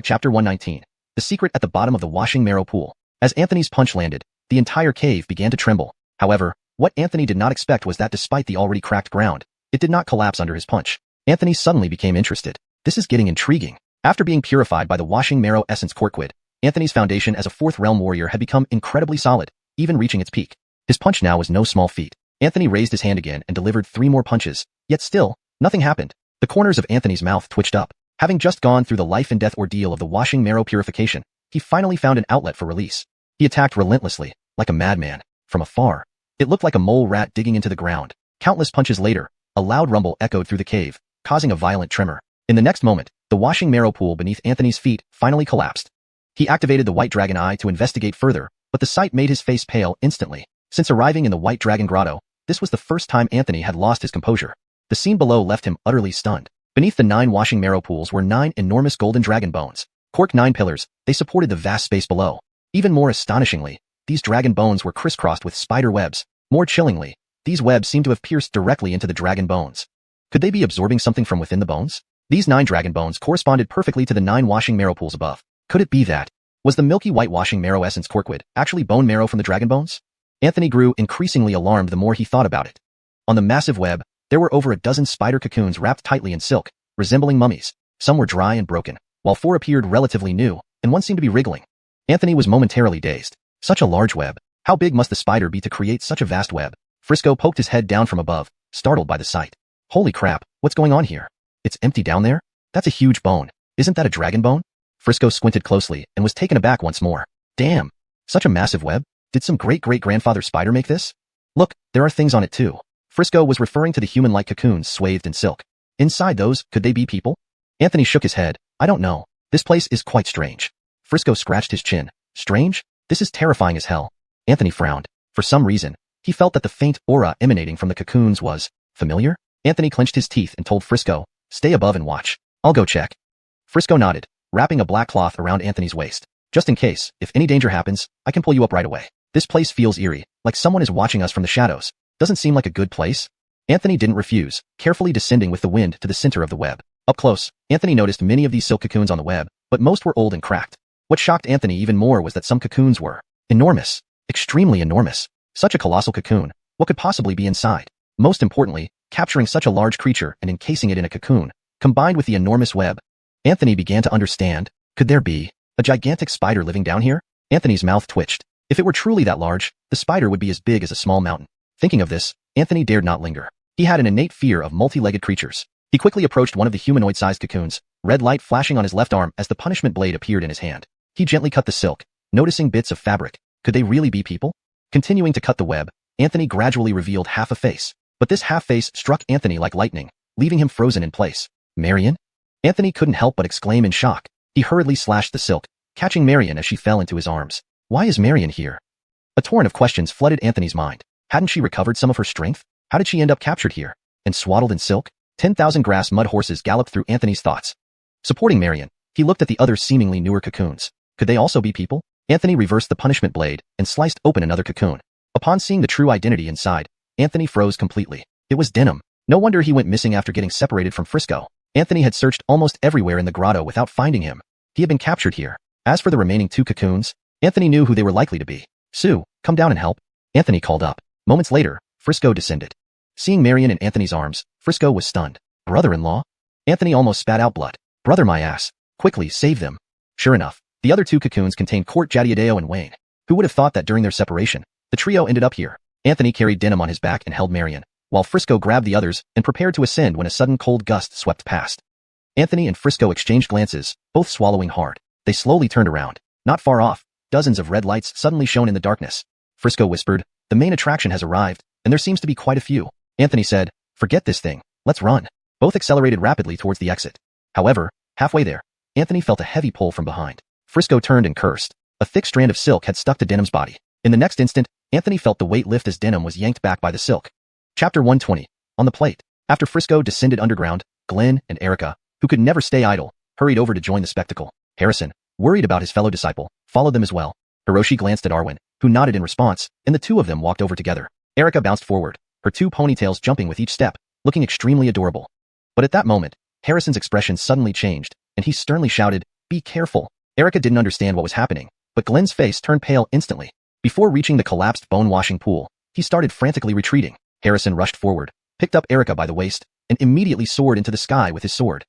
Chapter 119. The secret at the bottom of the washing marrow pool. As Anthony's punch landed, the entire cave began to tremble. However, what Anthony did not expect was that despite the already cracked ground, it did not collapse under his punch. Anthony suddenly became interested. This is getting intriguing. After being purified by the washing marrow essence Corkwood, Anthony's foundation as a fourth realm warrior had become incredibly solid, even reaching its peak. His punch now was no small feat. Anthony raised his hand again and delivered 3 more punches, yet still, nothing happened. The corners of Anthony's mouth twitched up. Having just gone through the life and death ordeal of the washing marrow purification, he finally found an outlet for release. He attacked relentlessly, like a madman. From afar, it looked like a mole rat digging into the ground. Countless punches later, a loud rumble echoed through the cave, causing a violent tremor. In the next moment, the washing marrow pool beneath Anthony's feet finally collapsed. He activated the White Dragon Eye to investigate further, but the sight made his face pale instantly. Since arriving in the White Dragon Grotto, this was the first time Anthony had lost his composure. The scene below left him utterly stunned. Beneath the 9 washing marrow pools were 9 enormous golden dragon bones. Corked 9 pillars, they supported the vast space below. Even more astonishingly, these dragon bones were crisscrossed with spider webs. More chillingly, these webs seemed to have pierced directly into the dragon bones. Could they be absorbing something from within the bones? These 9 dragon bones corresponded perfectly to the 9 washing marrow pools above. Could it be that? Was the milky white washing marrow essence Corkwood actually bone marrow from the dragon bones? Anthony grew increasingly alarmed the more he thought about it. On the massive web, there were over a dozen spider cocoons wrapped tightly in silk, resembling mummies. Some were dry and broken, while 4 appeared relatively new, and one seemed to be wriggling. Anthony was momentarily dazed. Such a large web. How big must the spider be to create such a vast web? Frisco poked his head down from above, startled by the sight. Holy crap, what's going on here? It's empty down there? That's a huge bone. Isn't that a dragon bone? Frisco squinted closely and was taken aback once more. Damn! Such a massive web? Did some great-great-grandfather spider make this? Look, there are things on it too. Frisco was referring to the human-like cocoons swathed in silk. Inside those, could they be people? Anthony shook his head. I don't know. This place is quite strange. Frisco scratched his chin. Strange? This is terrifying as hell. Anthony frowned. For some reason, he felt that the faint aura emanating from the cocoons was familiar. Anthony clenched his teeth and told Frisco, stay above and watch. I'll go check. Frisco nodded, wrapping a black cloth around Anthony's waist. Just in case, if any danger happens, I can pull you up right away. This place feels eerie, like someone is watching us from the shadows. Doesn't seem like a good place. Anthony didn't refuse, carefully descending with the wind to the center of the web. Up close, Anthony noticed many of these silk cocoons on the web, but most were old and cracked. What shocked Anthony even more was that some cocoons were enormous. Extremely enormous. Such a colossal cocoon. What could possibly be inside? Most importantly, capturing such a large creature and encasing it in a cocoon, combined with the enormous web. Anthony began to understand. Could there be a gigantic spider living down here? Anthony's mouth twitched. If it were truly that large, the spider would be as big as a small mountain. Thinking of this, Anthony dared not linger. He had an innate fear of multi-legged creatures. He quickly approached one of the humanoid-sized cocoons, red light flashing on his left arm as the punishment blade appeared in his hand. He gently cut the silk, noticing bits of fabric. Could they really be people? Continuing to cut the web, Anthony gradually revealed half a face. But this half face struck Anthony like lightning, leaving him frozen in place. Marion? Anthony couldn't help but exclaim in shock. He hurriedly slashed the silk, catching Marion as she fell into his arms. Why is Marion here? A torrent of questions flooded Anthony's mind. Hadn't she recovered some of her strength? How did she end up captured here? And swaddled in silk? 10,000 grass mud horses galloped through Anthony's thoughts. Supporting Marion, he looked at the other seemingly newer cocoons. Could they also be people? Anthony reversed the punishment blade and sliced open another cocoon. Upon seeing the true identity inside, Anthony froze completely. It was Denim. No wonder he went missing after getting separated from Frisco. Anthony had searched almost everywhere in the grotto without finding him. He had been captured here. As for the remaining 2 cocoons, Anthony knew who they were likely to be. Sue, come down and help. Anthony called up. Moments later, Frisco descended. Seeing Marion in Anthony's arms, Frisco was stunned. Brother-in-law? Anthony almost spat out blood. Brother my ass. Quickly, save them. Sure enough, the other two cocoons contained Court Jadiadeo and Wayne. Who would have thought that during their separation, the trio ended up here? Anthony carried Denim on his back and held Marion, while Frisco grabbed the others and prepared to ascend when a sudden cold gust swept past. Anthony and Frisco exchanged glances, both swallowing hard. They slowly turned around. Not far off, dozens of red lights suddenly shone in the darkness. Frisco whispered, "The main attraction has arrived, and there seems to be quite a few." Anthony said, "Forget this thing, let's run." Both accelerated rapidly towards the exit. However, halfway there, Anthony felt a heavy pull from behind. Frisco turned and cursed. A thick strand of silk had stuck to Denim's body. In the next instant, Anthony felt the weight lift as Denim was yanked back by the silk. Chapter 120. On the plate. After Frisco descended underground, Glenn and Erica, who could never stay idle, hurried over to join the spectacle. Harrison, worried about his fellow disciple, followed them as well. Hiroshi glanced at Arwen, who nodded in response, and the two of them walked over together. Erica bounced forward, her two ponytails jumping with each step, looking extremely adorable. But at that moment, Harrison's expression suddenly changed, and he sternly shouted, "Be careful." Erica didn't understand what was happening, but Glenn's face turned pale instantly. Before reaching the collapsed bone-washing pool, he started frantically retreating. Harrison rushed forward, picked up Erica by the waist, and immediately soared into the sky with his sword.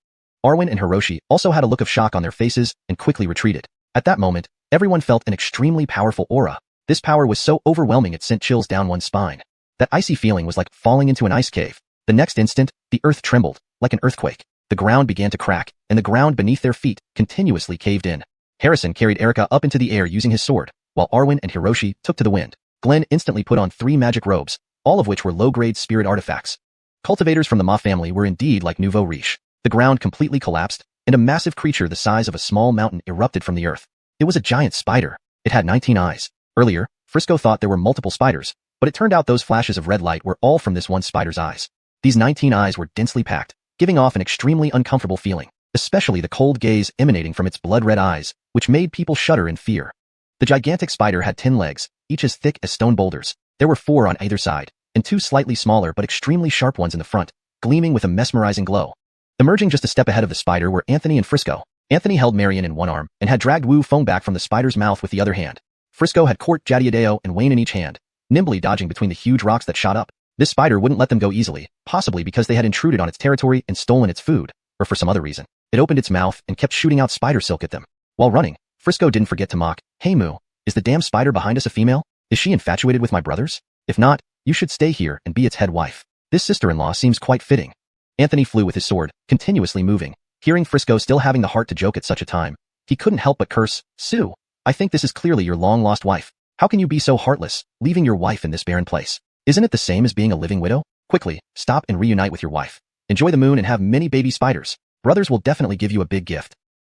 Arwen and Hiroshi also had a look of shock on their faces and quickly retreated. At that moment, everyone felt an extremely powerful aura. This power was so overwhelming it sent chills down one's spine. That icy feeling was like falling into an ice cave. The next instant, the earth trembled, like an earthquake. The ground began to crack, and the ground beneath their feet continuously caved in. Harrison carried Erica up into the air using his sword, while Arwen and Hiroshi took to the wind. Glenn instantly put on 3 magic robes, all of which were low-grade spirit artifacts. Cultivators from the Ma family were indeed like nouveau riche. The ground completely collapsed, and a massive creature the size of a small mountain erupted from the earth. It was a giant spider. It had 19 eyes. Earlier, Frisco thought there were multiple spiders, but it turned out those flashes of red light were all from this one spider's eyes. These 19 eyes were densely packed, giving off an extremely uncomfortable feeling, especially the cold gaze emanating from its blood-red eyes, which made people shudder in fear. The gigantic spider had 10 legs, each as thick as stone boulders. There were 4 on either side, and 2 slightly smaller but extremely sharp ones in the front, gleaming with a mesmerizing glow. Emerging just a step ahead of the spider were Anthony and Frisco. Anthony held Marion in one arm and had dragged Wu Feng back from the spider's mouth with the other hand. Frisco had Court Jadiadeo and Wayne in each hand, nimbly dodging between the huge rocks that shot up. This spider wouldn't let them go easily, possibly because they had intruded on its territory and stolen its food, or for some other reason. It opened its mouth and kept shooting out spider silk at them. While running, Frisco didn't forget to mock, "Hey Moo, is the damn spider behind us a female? Is she infatuated with my brothers? If not, you should stay here and be its head wife. This sister-in-law seems quite fitting." Anthony flew with his sword, continuously moving. Hearing Frisco still having the heart to joke at such a time, he couldn't help but curse, "Sue, I think this is clearly your long-lost wife. How can you be so heartless, leaving your wife in this barren place? Isn't it the same as being a living widow? Quickly, stop and reunite with your wife. Enjoy the moon and have many baby spiders. Brothers will definitely give you a big gift."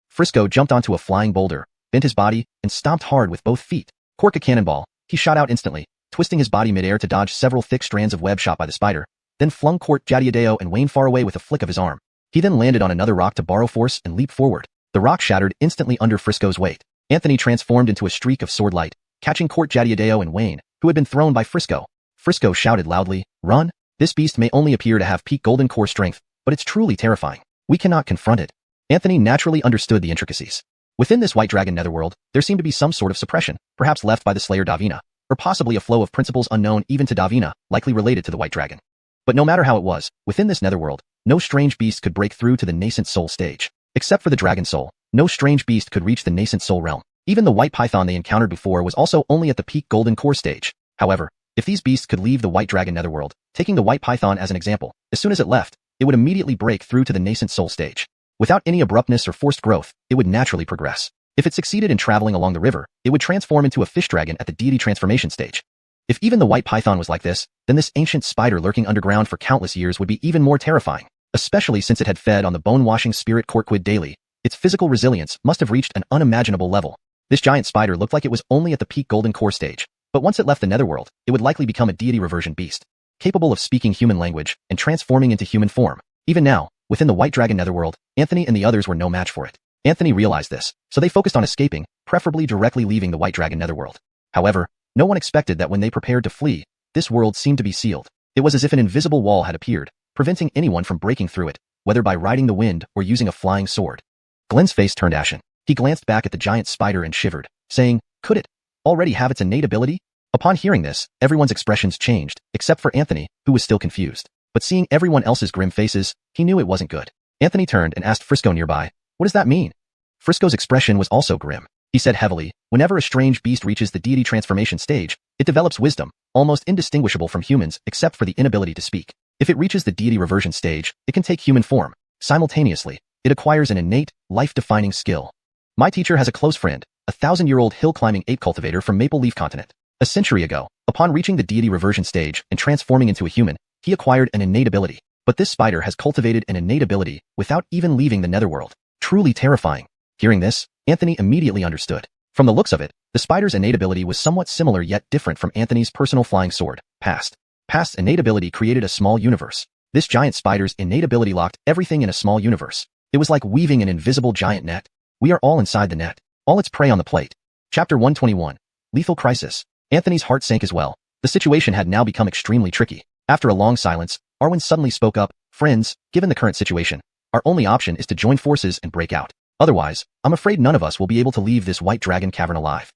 Frisco jumped onto a flying boulder, bent his body, and stomped hard with both feet. Cork a cannonball, he shot out instantly, twisting his body midair to dodge several thick strands of web shot by the spider, then flung Court Jadiadeo and Wayne far away with a flick of his arm. He then landed on another rock to borrow force and leap forward. The rock shattered instantly under Frisco's weight. Anthony transformed into a streak of sword light, catching Court Jadiadeo and Wayne, who had been thrown by Frisco. Frisco shouted loudly, "Run! This beast may only appear to have peak golden core strength, but it's truly terrifying. We cannot confront it." Anthony naturally understood the intricacies. Within this white dragon netherworld, there seemed to be some sort of suppression, perhaps left by the slayer Davina, or possibly a flow of principles unknown even to Davina, likely related to the white dragon. But no matter how it was, within this netherworld, no strange beast could break through to the nascent soul stage. Except for the dragon soul, no strange beast could reach the nascent soul realm. Even the white python they encountered before was also only at the peak golden core stage. However, if these beasts could leave the white dragon netherworld, taking the white python as an example, as soon as it left, it would immediately break through to the nascent soul stage. Without any abruptness or forced growth, it would naturally progress. If it succeeded in traveling along the river, it would transform into a fish dragon at the deity transformation stage. If even the white python was like this, then this ancient spider lurking underground for countless years would be even more terrifying, especially since it had fed on the bone-washing spirit Corquid daily. Its physical resilience must have reached an unimaginable level. This giant spider looked like it was only at the peak golden core stage, but once it left the netherworld, it would likely become a deity reversion beast, capable of speaking human language and transforming into human form. Even now, within the white dragon netherworld, Anthony and the others were no match for it. Anthony realized this, so they focused on escaping, preferably directly leaving the white dragon netherworld. However, no one expected that when they prepared to flee, this world seemed to be sealed. It was as if an invisible wall had appeared, preventing anyone from breaking through it, whether by riding the wind or using a flying sword. Glenn's face turned ashen. He glanced back at the giant spider and shivered, saying, "Could it already have its innate ability? Upon hearing this, everyone's expressions changed, except for Anthony, who was still confused. But seeing everyone else's grim faces, he knew it wasn't good. Anthony turned and asked Frisco nearby, "What does that mean?" Frisco's expression was also grim. He said heavily, "Whenever a strange beast reaches the deity transformation stage, it develops wisdom, almost indistinguishable from humans except for the inability to speak. If it reaches the deity reversion stage, it can take human form. Simultaneously, it acquires an innate, life-defining skill. My teacher has a close friend, a 1,000-year-old hill-climbing ape cultivator from Maple Leaf Continent. A century ago, upon reaching the deity reversion stage and transforming into a human, he acquired an innate ability. But this spider has cultivated an innate ability without even leaving the netherworld. Truly terrifying." Hearing this, Anthony immediately understood. From the looks of it, the spider's innate ability was somewhat similar yet different from Anthony's personal flying sword, Past. Past's innate ability created a small universe. This giant spider's innate ability locked everything in a small universe. It was like weaving an invisible giant net. We are all inside the net. All its prey on the plate. Chapter 121. Lethal Crisis. Anthony's heart sank as well. The situation had now become extremely tricky. After a long silence, Arwen suddenly spoke up, "Friends, given the current situation, our only option is to join forces and break out. Otherwise, I'm afraid none of us will be able to leave this white dragon cavern alive."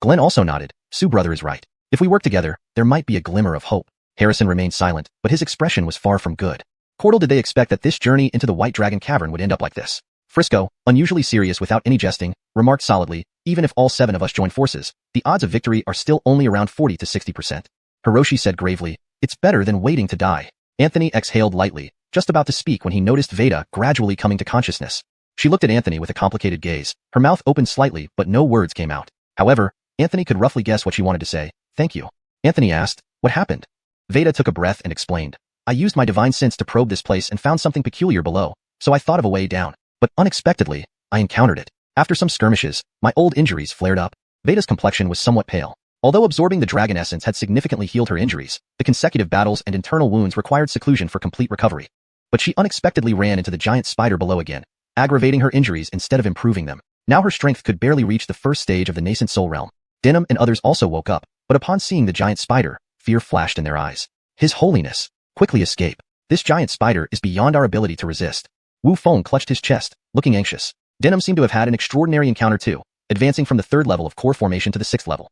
Glenn also nodded. "Sue brother is right. If we work together, there might be a glimmer of hope." Harrison remained silent, but his expression was far from good. Little did they expect that this journey into the White Dragon Cavern would end up like this. Frisco, unusually serious without any jesting, remarked solidly, "Even if all 7 of us join forces, the odds of victory are still only around 40 to 60%. Hiroshi said gravely, "It's better than waiting to die." Anthony exhaled lightly, just about to speak when he noticed Veda gradually coming to consciousness. She looked at Anthony with a complicated gaze. Her mouth opened slightly, but no words came out. However, Anthony could roughly guess what she wanted to say. "Thank you." Anthony asked, "What happened?" Veda took a breath and explained, "I used my divine sense to probe this place and found something peculiar below, so I thought of a way down. But unexpectedly, I encountered it. After some skirmishes, my old injuries flared up." Veda's complexion was somewhat pale. Although absorbing the dragon essence had significantly healed her injuries, the consecutive battles and internal wounds required seclusion for complete recovery. But she unexpectedly ran into the giant spider below again, aggravating her injuries instead of improving them. Now her strength could barely reach the first stage of the nascent soul realm. Denham and others also woke up, but upon seeing the giant spider, fear flashed in their eyes. "His Holiness! Quickly escape! This giant spider is beyond our ability to resist." Wu Feng clutched his chest, looking anxious. Denham seemed to have had an extraordinary encounter too, advancing from the 3rd level of core formation to the 6th level.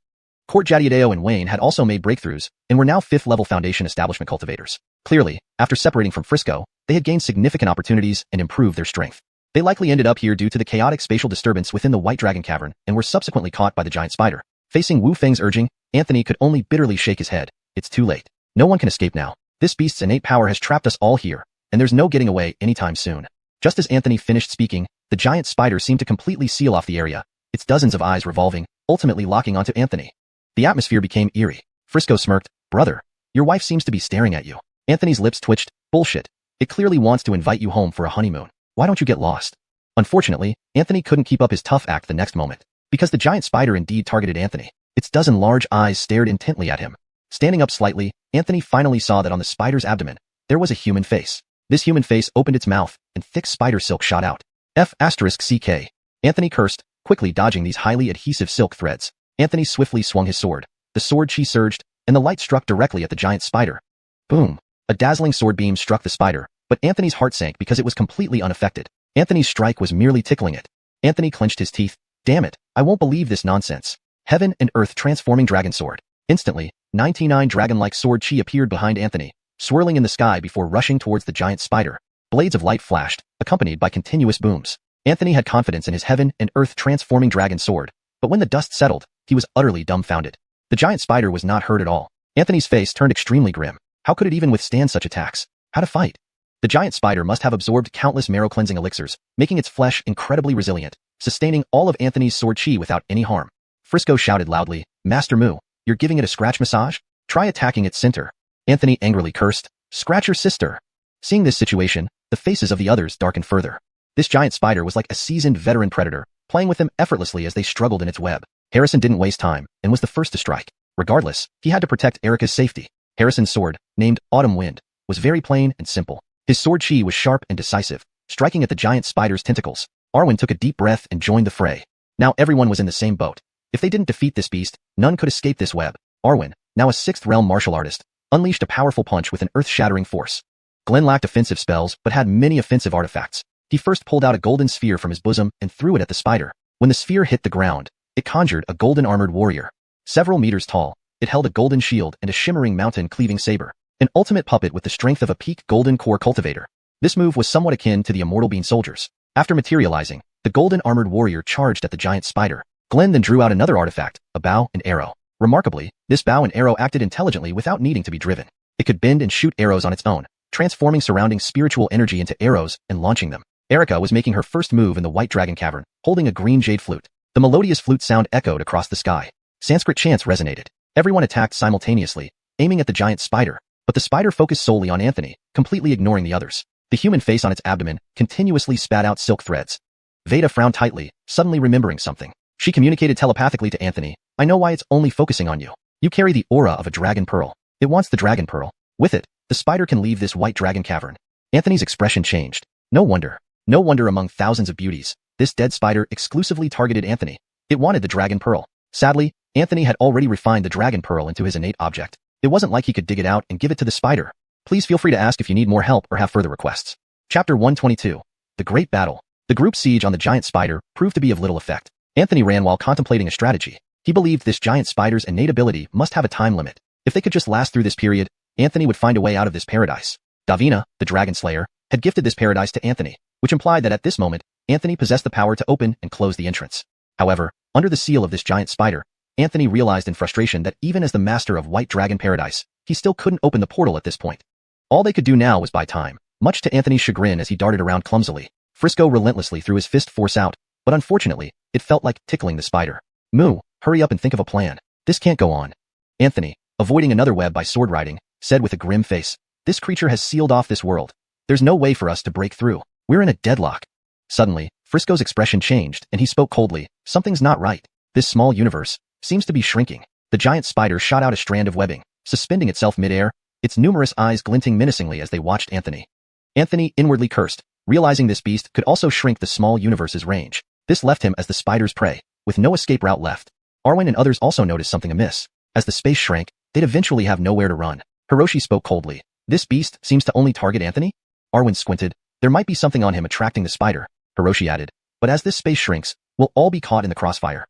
Court Jadiadeo and Wayne had also made breakthroughs, and were now 5th level foundation establishment cultivators. Clearly, after separating from Frisco, they had gained significant opportunities and improved their strength. They likely ended up here due to the chaotic spatial disturbance within the White Dragon Cavern and were subsequently caught by the giant spider. Facing Wu Feng's urging, Anthony could only bitterly shake his head. It's too late. No one can escape now. This beast's innate power has trapped us all here, and there's no getting away anytime soon. Just as Anthony finished speaking, the giant spider seemed to completely seal off the area, its dozens of eyes revolving, ultimately locking onto Anthony. The atmosphere became eerie. Frisco smirked, "Brother, your wife seems to be staring at you." Anthony's lips twitched. "Bullshit. It clearly wants to invite you home for a honeymoon. Why don't you get lost?" Unfortunately, Anthony couldn't keep up his tough act the next moment, because the giant spider indeed targeted Anthony. Its dozen large eyes stared intently at him. Standing up slightly, Anthony finally saw that on the spider's abdomen, there was a human face. This human face opened its mouth, and thick spider silk shot out. F***CK. Anthony cursed, quickly dodging these highly adhesive silk threads. Anthony swiftly swung his sword. The sword chi surged, and the light struck directly at the giant spider. Boom! A dazzling sword beam struck the spider, but Anthony's heart sank because it was completely unaffected. Anthony's strike was merely tickling it. Anthony clenched his teeth. "Damn it, I won't believe this nonsense." Heaven and Earth transforming dragon sword. Instantly, 99 dragon-like sword chi appeared behind Anthony, swirling in the sky before rushing towards the giant spider. Blades of light flashed, accompanied by continuous booms. Anthony had confidence in his Heaven and Earth transforming dragon sword, but when the dust settled, he was utterly dumbfounded. The giant spider was not hurt at all. Anthony's face turned extremely grim. How could it even withstand such attacks? How to fight? The giant spider must have absorbed countless marrow-cleansing elixirs, making its flesh incredibly resilient, sustaining all of Anthony's sword chi without any harm. Frisco shouted loudly, "Master Mu, you're giving it a scratch massage? Try attacking its center." Anthony angrily cursed, "Scratch your sister." Seeing this situation, the faces of the others darkened further. This giant spider was like a seasoned veteran predator, playing with them effortlessly as they struggled in its web. Harrison didn't waste time, and was the first to strike. Regardless, he had to protect Erica's safety. Harrison's sword, named Autumn Wind, was very plain and simple. His sword chi was sharp and decisive, striking at the giant spider's tentacles. Arwen took a deep breath and joined the fray. Now everyone was in the same boat. If they didn't defeat this beast, none could escape this web. Arwen, now a 6th realm martial artist, unleashed a powerful punch with an earth-shattering force. Glenn lacked offensive spells but had many offensive artifacts. He first pulled out a golden sphere from his bosom and threw it at the spider. When the sphere hit the ground, it conjured a golden armored warrior. Several meters tall, It held a golden shield and a shimmering mountain-cleaving saber, an ultimate puppet with the strength of a peak golden core cultivator. This move was somewhat akin to the immortal bean soldiers. After materializing, the golden armored warrior charged at the giant spider. Glenn then drew out another artifact, a bow and arrow. Remarkably, this bow and arrow acted intelligently without needing to be driven. It could bend and shoot arrows on its own, transforming surrounding spiritual energy into arrows and launching them. Erica was making her first move in the White Dragon Cavern, holding a green jade flute. The melodious flute sound echoed across the sky. Sanskrit chants resonated. Everyone attacked simultaneously, aiming at the giant spider, but the spider focused solely on Anthony, completely ignoring the others. The human face on its abdomen continuously spat out silk threads. Veda frowned tightly, suddenly remembering something. She communicated telepathically to Anthony, "I know why it's only focusing on you. You carry the aura of a dragon pearl. It wants the dragon pearl. With it, the spider can leave this White Dragon Cavern." Anthony's expression changed. No wonder among thousands of beauties, this dead spider exclusively targeted Anthony. It wanted the dragon pearl. Sadly, Anthony had already refined the dragon pearl into his innate object. It wasn't like he could dig it out and give it to the spider. Please feel free to ask if you need more help or have further requests. Chapter 122. The Great Battle. The group siege on the giant spider proved to be of little effect. Anthony ran while contemplating a strategy. He believed this giant spider's innate ability must have a time limit. If they could just last through this period, Anthony would find a way out of this paradise. Davina, the dragon slayer, had gifted this paradise to Anthony, which implied that at this moment, Anthony possessed the power to open and close the entrance. However, under the seal of this giant spider, Anthony realized in frustration that even as the master of White Dragon Paradise, he still couldn't open the portal at this point. All they could do now was buy time, much to Anthony's chagrin as he darted around clumsily. Frisco relentlessly threw his fist force out, but unfortunately, it felt like tickling the spider. "Moo, hurry up and think of a plan. This can't go on." Anthony, avoiding another web by sword riding, said with a grim face, "This creature has sealed off this world. There's no way for us to break through. We're in a deadlock." Suddenly, Frisco's expression changed and he spoke coldly, "Something's not right. This small universe seems to be shrinking." The giant spider shot out a strand of webbing, suspending itself midair, its numerous eyes glinting menacingly as they watched Anthony. Anthony inwardly cursed, realizing this beast could also shrink the small universe's range. This left him as the spider's prey, with no escape route left. Arwen and others also noticed something amiss. As the space shrank, they'd eventually have nowhere to run. Hiroshi spoke coldly. "This beast seems to only target Anthony?" Arwen squinted. "There might be something on him attracting the spider," Hiroshi added. "But as this space shrinks, we'll all be caught in the crossfire."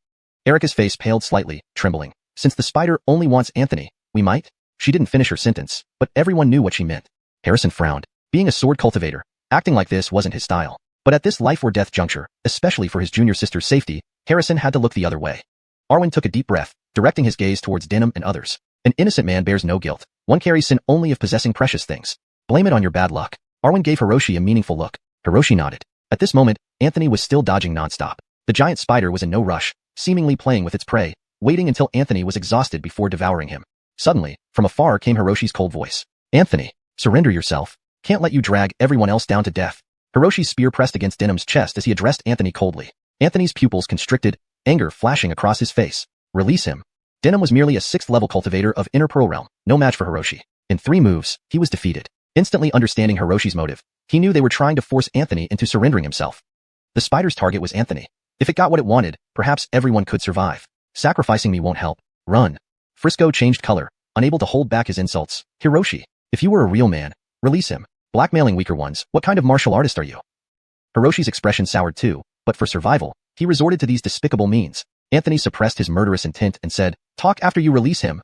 Erica's face paled slightly, trembling. "Since the spider only wants Anthony, we might?" She didn't finish her sentence, but everyone knew what she meant. Harrison frowned. Being a sword cultivator, acting like this wasn't his style. But at this life-or-death juncture, especially for his junior sister's safety, Harrison had to look the other way. Arwen took a deep breath, directing his gaze towards Denim and others. "An innocent man bears no guilt. One carries sin only of possessing precious things. Blame it on your bad luck." Arwen gave Hiroshi a meaningful look. Hiroshi nodded. At this moment, Anthony was still dodging nonstop. The giant spider was in no rush, seemingly playing with its prey, waiting until Anthony was exhausted before devouring him. Suddenly, from afar came Hiroshi's cold voice. "Anthony, surrender yourself. Can't let you drag everyone else down to death." Hiroshi's spear pressed against Denim's chest as he addressed Anthony coldly. Anthony's pupils constricted, anger flashing across his face. "Release him." Denim was merely a 6th-level cultivator of Inner Pearl Realm, no match for Hiroshi. In 3 moves, he was defeated. Instantly understanding Hiroshi's motive, he knew they were trying to force Anthony into surrendering himself. The spider's target was Anthony. If it got what it wanted, perhaps everyone could survive. "Sacrificing me won't help. Run." Frisco changed color, unable to hold back his insults. "Hiroshi, if you were a real man, release him. Blackmailing weaker ones, what kind of martial artist are you?" Hiroshi's expression soured too, but for survival, he resorted to these despicable means. Anthony suppressed his murderous intent and said, "Talk after you release him."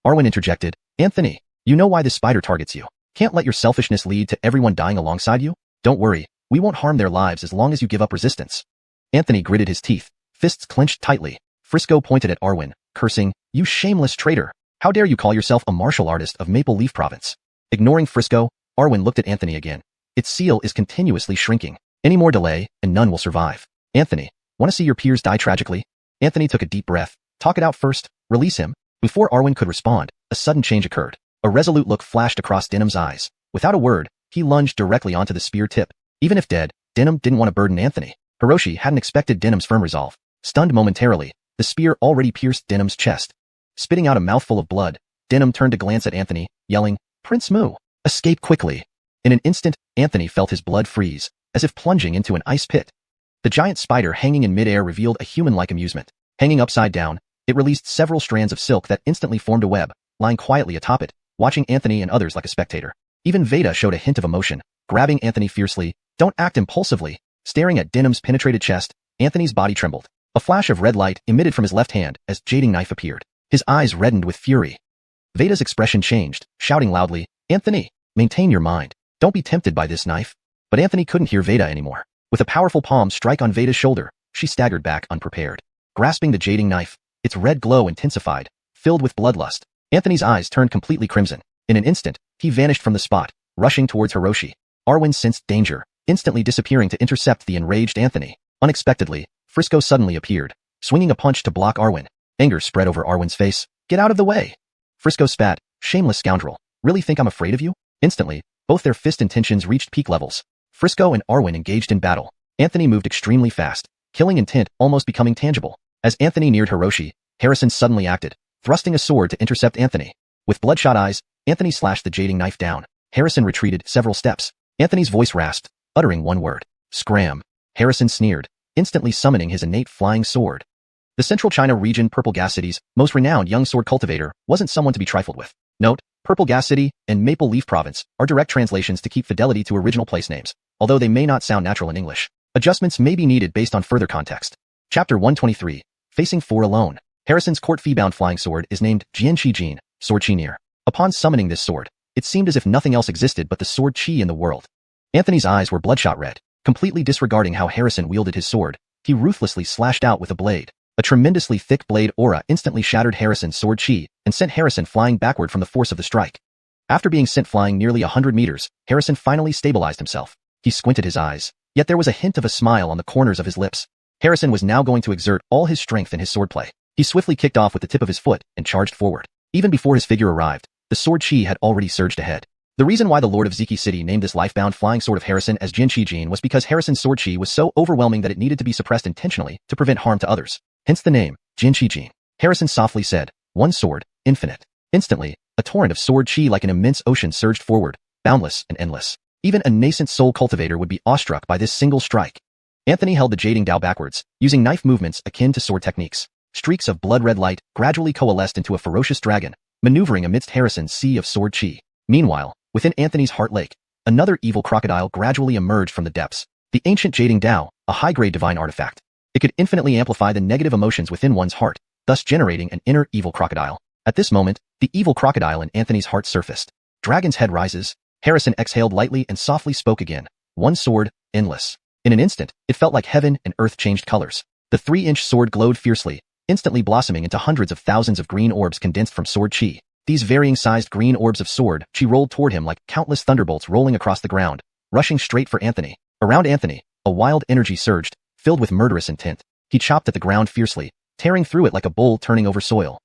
Arwen interjected, "Anthony, you know why this spider targets you. Can't let your selfishness lead to everyone dying alongside you. Don't worry, we won't harm their lives as long as you give up resistance." Anthony gritted his teeth, fists clenched tightly. Frisco pointed at Arwen, cursing, "You shameless traitor. How dare you call yourself a martial artist of Maple Leaf Province?" Ignoring Frisco, Arwen looked at Anthony again. "Its seal is continuously shrinking. Any more delay, and none will survive. Anthony, want to see your peers die tragically?" Anthony took a deep breath. "Talk it out first. Release him." Before Arwen could respond, a sudden change occurred. A resolute look flashed across Denim's eyes. Without a word, he lunged directly onto the spear tip. Even if dead, Denim didn't want to burden Anthony. Hiroshi hadn't expected Denim's firm resolve. Stunned momentarily, the spear already pierced Denim's chest. Spitting out a mouthful of blood, Denim turned to glance at Anthony, yelling, "Prince Mu, escape quickly." In an instant, Anthony felt his blood freeze, as if plunging into an ice pit. The giant spider hanging in midair revealed a human-like amusement. Hanging upside down, it released several strands of silk that instantly formed a web, lying quietly atop it, watching Anthony and others like a spectator. Even Veda showed a hint of emotion, grabbing Anthony fiercely. "Don't act impulsively." Staring at Denim's penetrated chest, Anthony's body trembled. A flash of red light emitted from his left hand as jading knife appeared. His eyes reddened with fury. Veda's expression changed, shouting loudly, "Anthony, maintain your mind. Don't be tempted by this knife." But Anthony couldn't hear Veda anymore. With a powerful palm strike on Veda's shoulder, she staggered back unprepared. Grasping the jading knife, its red glow intensified, filled with bloodlust. Anthony's eyes turned completely crimson. In an instant, he vanished from the spot, rushing towards Hiroshi. Arwen sensed danger, instantly disappearing to intercept the enraged Anthony. Unexpectedly, Frisco suddenly appeared, swinging a punch to block Arwen. Anger spread over Arwen's face. "Get out of the way!" Frisco spat, "Shameless scoundrel. Really think I'm afraid of you?" Instantly, both their fist intentions reached peak levels. Frisco and Arwen engaged in battle. Anthony moved extremely fast, killing intent almost becoming tangible. As Anthony neared Hiroshi, Harrison suddenly acted, thrusting a sword to intercept Anthony. With bloodshot eyes, Anthony slashed the jading knife down. Harrison retreated several steps. Anthony's voice rasped, uttering one word. "Scram." Harrison sneered, instantly summoning his innate flying sword. The Central China region Purple Gas City's most renowned young sword cultivator wasn't someone to be trifled with. Note, Purple Gas City and Maple Leaf Province are direct translations to keep fidelity to original place names, although they may not sound natural in English. Adjustments may be needed based on further context. Chapter 123, Facing 4 Alone. Harrison's court fee-bound flying sword is named Jianqi Jin, Sword Chi Near. Upon summoning this sword, it seemed as if nothing else existed but the sword chi in the world. Anthony's eyes were bloodshot red. Completely disregarding how Harrison wielded his sword, he ruthlessly slashed out with a blade. A tremendously thick blade aura instantly shattered Harrison's sword chi and sent Harrison flying backward from the force of the strike. After being sent flying nearly 100 meters, Harrison finally stabilized himself. He squinted his eyes, yet there was a hint of a smile on the corners of his lips. Harrison was now going to exert all his strength in his swordplay. He swiftly kicked off with the tip of his foot and charged forward. Even before his figure arrived, the sword chi had already surged ahead. The reason why the Lord of Ziki City named this life-bound flying sword of Harrison as Jianqi Jin was because Harrison's sword chi was so overwhelming that it needed to be suppressed intentionally to prevent harm to others. Hence the name, Jianqi Jin. Harrison softly said, "One sword, infinite." Instantly, a torrent of sword chi like an immense ocean surged forward, boundless and endless. Even a nascent soul cultivator would be awestruck by this single strike. Anthony held the jading Dao backwards, using knife movements akin to sword techniques. Streaks of blood-red light gradually coalesced into a ferocious dragon, maneuvering amidst Harrison's sea of sword chi. Meanwhile, within Anthony's heart lake, another evil crocodile gradually emerged from the depths. The ancient jading Dao, a high-grade divine artifact. It could infinitely amplify the negative emotions within one's heart, thus generating an inner evil crocodile. At this moment, the evil crocodile in Anthony's heart surfaced. Dragon's head rises. Harrison exhaled lightly and softly spoke again. "One sword, endless." In an instant, it felt like heaven and earth changed colors. The 3-inch sword glowed fiercely, instantly blossoming into hundreds of thousands of green orbs condensed from sword chi. These varying-sized green orbs of sword chi rolled toward him like countless thunderbolts rolling across the ground, rushing straight for Anthony. Around Anthony, a wild energy surged, filled with murderous intent. He chopped at the ground fiercely, tearing through it like a bull turning over soil.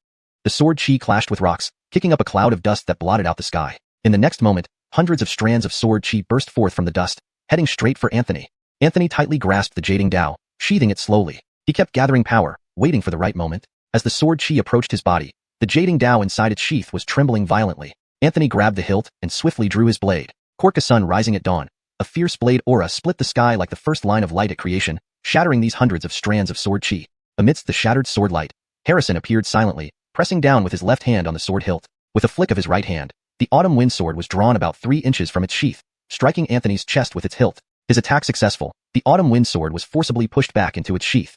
The sword chi clashed with rocks, kicking up a cloud of dust that blotted out the sky. In the next moment, hundreds of strands of sword chi burst forth from the dust, heading straight for Anthony. Anthony tightly grasped the jading Dao, sheathing it slowly. He kept gathering power, waiting for the right moment. As the sword chi approached his body, the jading Dao inside its sheath was trembling violently. Anthony grabbed the hilt and swiftly drew his blade. Korka sun rising at dawn. A fierce blade aura split the sky like the first line of light at creation, shattering these hundreds of strands of sword chi. Amidst the shattered sword light, Harrison appeared silently, pressing down with his left hand on the sword hilt. With a flick of his right hand, the autumn wind sword was drawn about 3 inches from its sheath, striking Anthony's chest with its hilt. His attack successful, the autumn wind sword was forcibly pushed back into its sheath.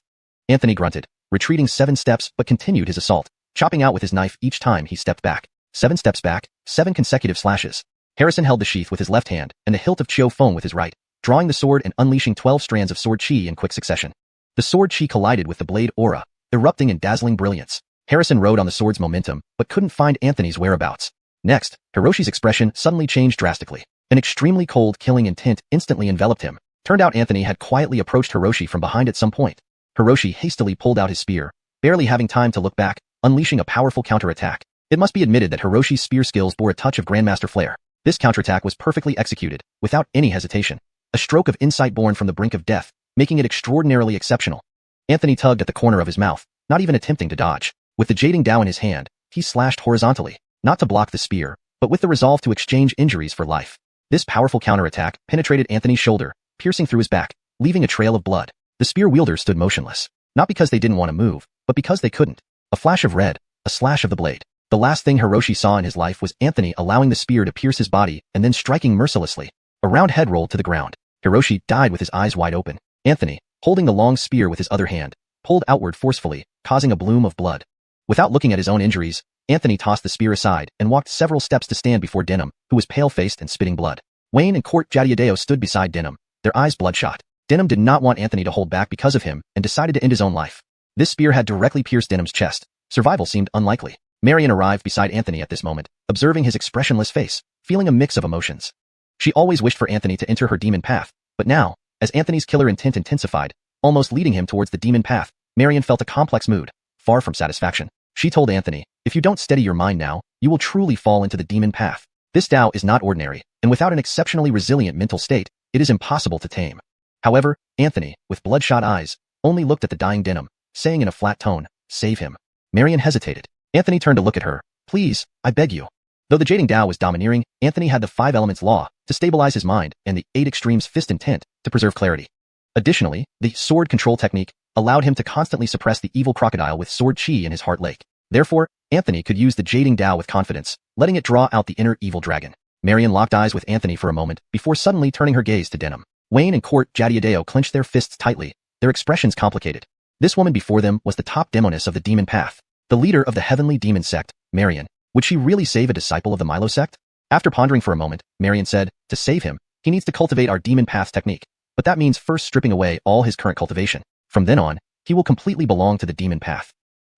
Anthony grunted, retreating 7 steps but continued his assault, chopping out with his knife each time he stepped back. 7 steps back, 7 consecutive slashes. Harrison held the sheath with his left hand and the hilt of Chiu Feng with his right, drawing the sword and unleashing 12 strands of sword chi in quick succession. The sword chi collided with the blade aura, erupting in dazzling brilliance. Harrison rode on the sword's momentum, but couldn't find Anthony's whereabouts. Next, Hiroshi's expression suddenly changed drastically. An extremely cold, killing intent instantly enveloped him. Turned out Anthony had quietly approached Hiroshi from behind at some point. Hiroshi hastily pulled out his spear, barely having time to look back, unleashing a powerful counterattack. It must be admitted that Hiroshi's spear skills bore a touch of Grandmaster flair. This counterattack was perfectly executed, without any hesitation. A stroke of insight born from the brink of death, making it extraordinarily exceptional. Anthony tugged at the corner of his mouth, not even attempting to dodge. With the jading Dao in his hand, he slashed horizontally, not to block the spear, but with the resolve to exchange injuries for life. This powerful counterattack penetrated Anthony's shoulder, piercing through his back, leaving a trail of blood. The spear wielders stood motionless, not because they didn't want to move, but because they couldn't. A flash of red, a slash of the blade. The last thing Hiroshi saw in his life was Anthony allowing the spear to pierce his body and then striking mercilessly. A round head rolled to the ground. Hiroshi died with his eyes wide open. Anthony, holding the long spear with his other hand, pulled outward forcefully, causing a bloom of blood. Without looking at his own injuries, Anthony tossed the spear aside and walked several steps to stand before Denham, who was pale-faced and spitting blood. Wayne and Court Jadiadeo stood beside Denham, their eyes bloodshot. Denham did not want Anthony to hold back because of him and decided to end his own life. This spear had directly pierced Denham's chest. Survival seemed unlikely. Marion arrived beside Anthony at this moment, observing his expressionless face, feeling a mix of emotions. She always wished for Anthony to enter her demon path, but now, as Anthony's killer intent intensified, almost leading him towards the demon path, Marion felt a complex mood, far from satisfaction. She told Anthony, if you don't steady your mind now, you will truly fall into the demon path. This Tao is not ordinary, and without an exceptionally resilient mental state, it is impossible to tame. However, Anthony, with bloodshot eyes, only looked at the dying Denham, saying in a flat tone, save him. Marion hesitated. Anthony turned to look at her. Please, I beg you. Though the Jading Tao was domineering, Anthony had the 5 elements law to stabilize his mind and the 8 extremes fist intent to preserve clarity. Additionally, the sword control technique allowed him to constantly suppress the evil crocodile with sword chi in his heart lake. Therefore, Anthony could use the Jading Tao with confidence, letting it draw out the inner evil dragon. Marion locked eyes with Anthony for a moment before suddenly turning her gaze to Denham. Wayne and Court Jadiadeo clenched their fists tightly, their expressions complicated. This woman before them was the top demoness of the demon path, the leader of the heavenly demon sect, Marion. Would she really save a disciple of the Milo sect? After pondering for a moment, Marion said, to save him, he needs to cultivate our demon path technique, but that means first stripping away all his current cultivation. From then on, he will completely belong to the demon path.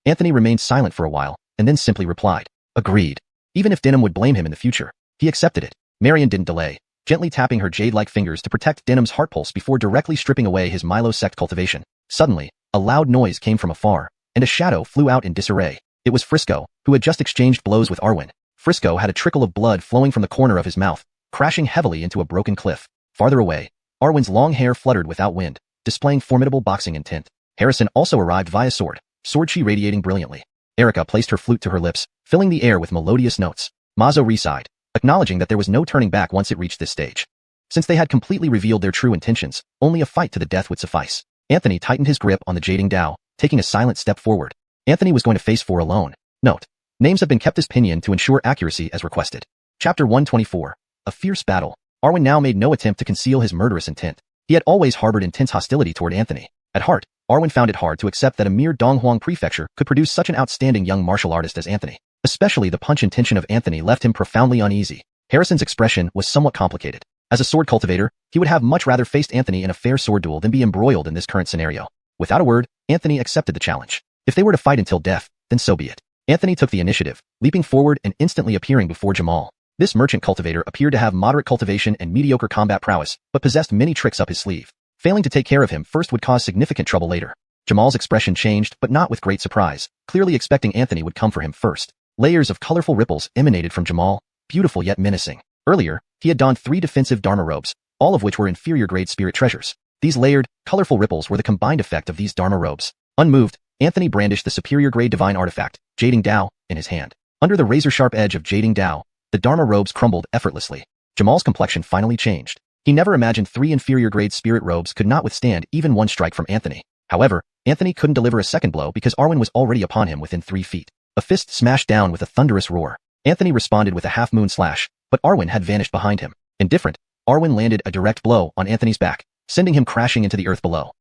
Anthony remained silent for a while, and then simply replied, agreed. Even if Denham would blame him in the future, he accepted it. Marion didn't delay, gently tapping her jade-like fingers to protect Denham's heart pulse before directly stripping away his Milo sect cultivation. Suddenly, a loud noise came from afar, and a shadow flew out in disarray. It was Frisco, who had just exchanged blows with Arwen. Frisco had a trickle of blood flowing from the corner of his mouth, crashing heavily into a broken cliff. Farther away, Arwen's long hair fluttered without wind, displaying formidable boxing intent. Harrison also arrived via sword chi radiating brilliantly. Erica placed her flute to her lips, filling the air with melodious notes. Mazo re-sighed, acknowledging that there was no turning back once it reached this stage. Since they had completely revealed their true intentions, only a fight to the death would suffice. Anthony tightened his grip on the Jading Tao, taking a silent step forward. Anthony was going to face 4 alone. Note: names have been kept as pinyin to ensure accuracy as requested. Chapter 124. A fierce battle. Arwen now made no attempt to conceal his murderous intent. He had always harbored intense hostility toward Anthony. At heart, Arwen found it hard to accept that a mere Donghuang prefecture could produce such an outstanding young martial artist as Anthony. Especially the punch intention of Anthony left him profoundly uneasy. Harrison's expression was somewhat complicated. As a sword cultivator, he would have much rather faced Anthony in a fair sword duel than be embroiled in this current scenario. Without a word, Anthony accepted the challenge. If they were to fight until death, then so be it. Anthony took the initiative, leaping forward and instantly appearing before Jamal. This merchant cultivator appeared to have moderate cultivation and mediocre combat prowess, but possessed many tricks up his sleeve. Failing to take care of him first would cause significant trouble later. Jamal's expression changed, but not with great surprise, clearly expecting Anthony would come for him first. Layers of colorful ripples emanated from Jamal, beautiful yet menacing. Earlier, he had donned 3 defensive Dharma robes, all of which were inferior-grade spirit treasures. These layered, colorful ripples were the combined effect of these Dharma robes. Unmoved, Anthony brandished the superior-grade divine artifact, Jading Tao, in his hand. Under the razor-sharp edge of Jading Tao, the Dharma robes crumbled effortlessly. Jamal's complexion finally changed. He never imagined 3 inferior-grade spirit robes could not withstand even 1 strike from Anthony. However, Anthony couldn't deliver a second blow because Arwen was already upon him within 3 feet. A fist smashed down with a thunderous roar. Anthony responded with a half-moon slash, but Arwen had vanished behind him. Indifferent, Arwen landed a direct blow on Anthony's back, sending him crashing into the earth below.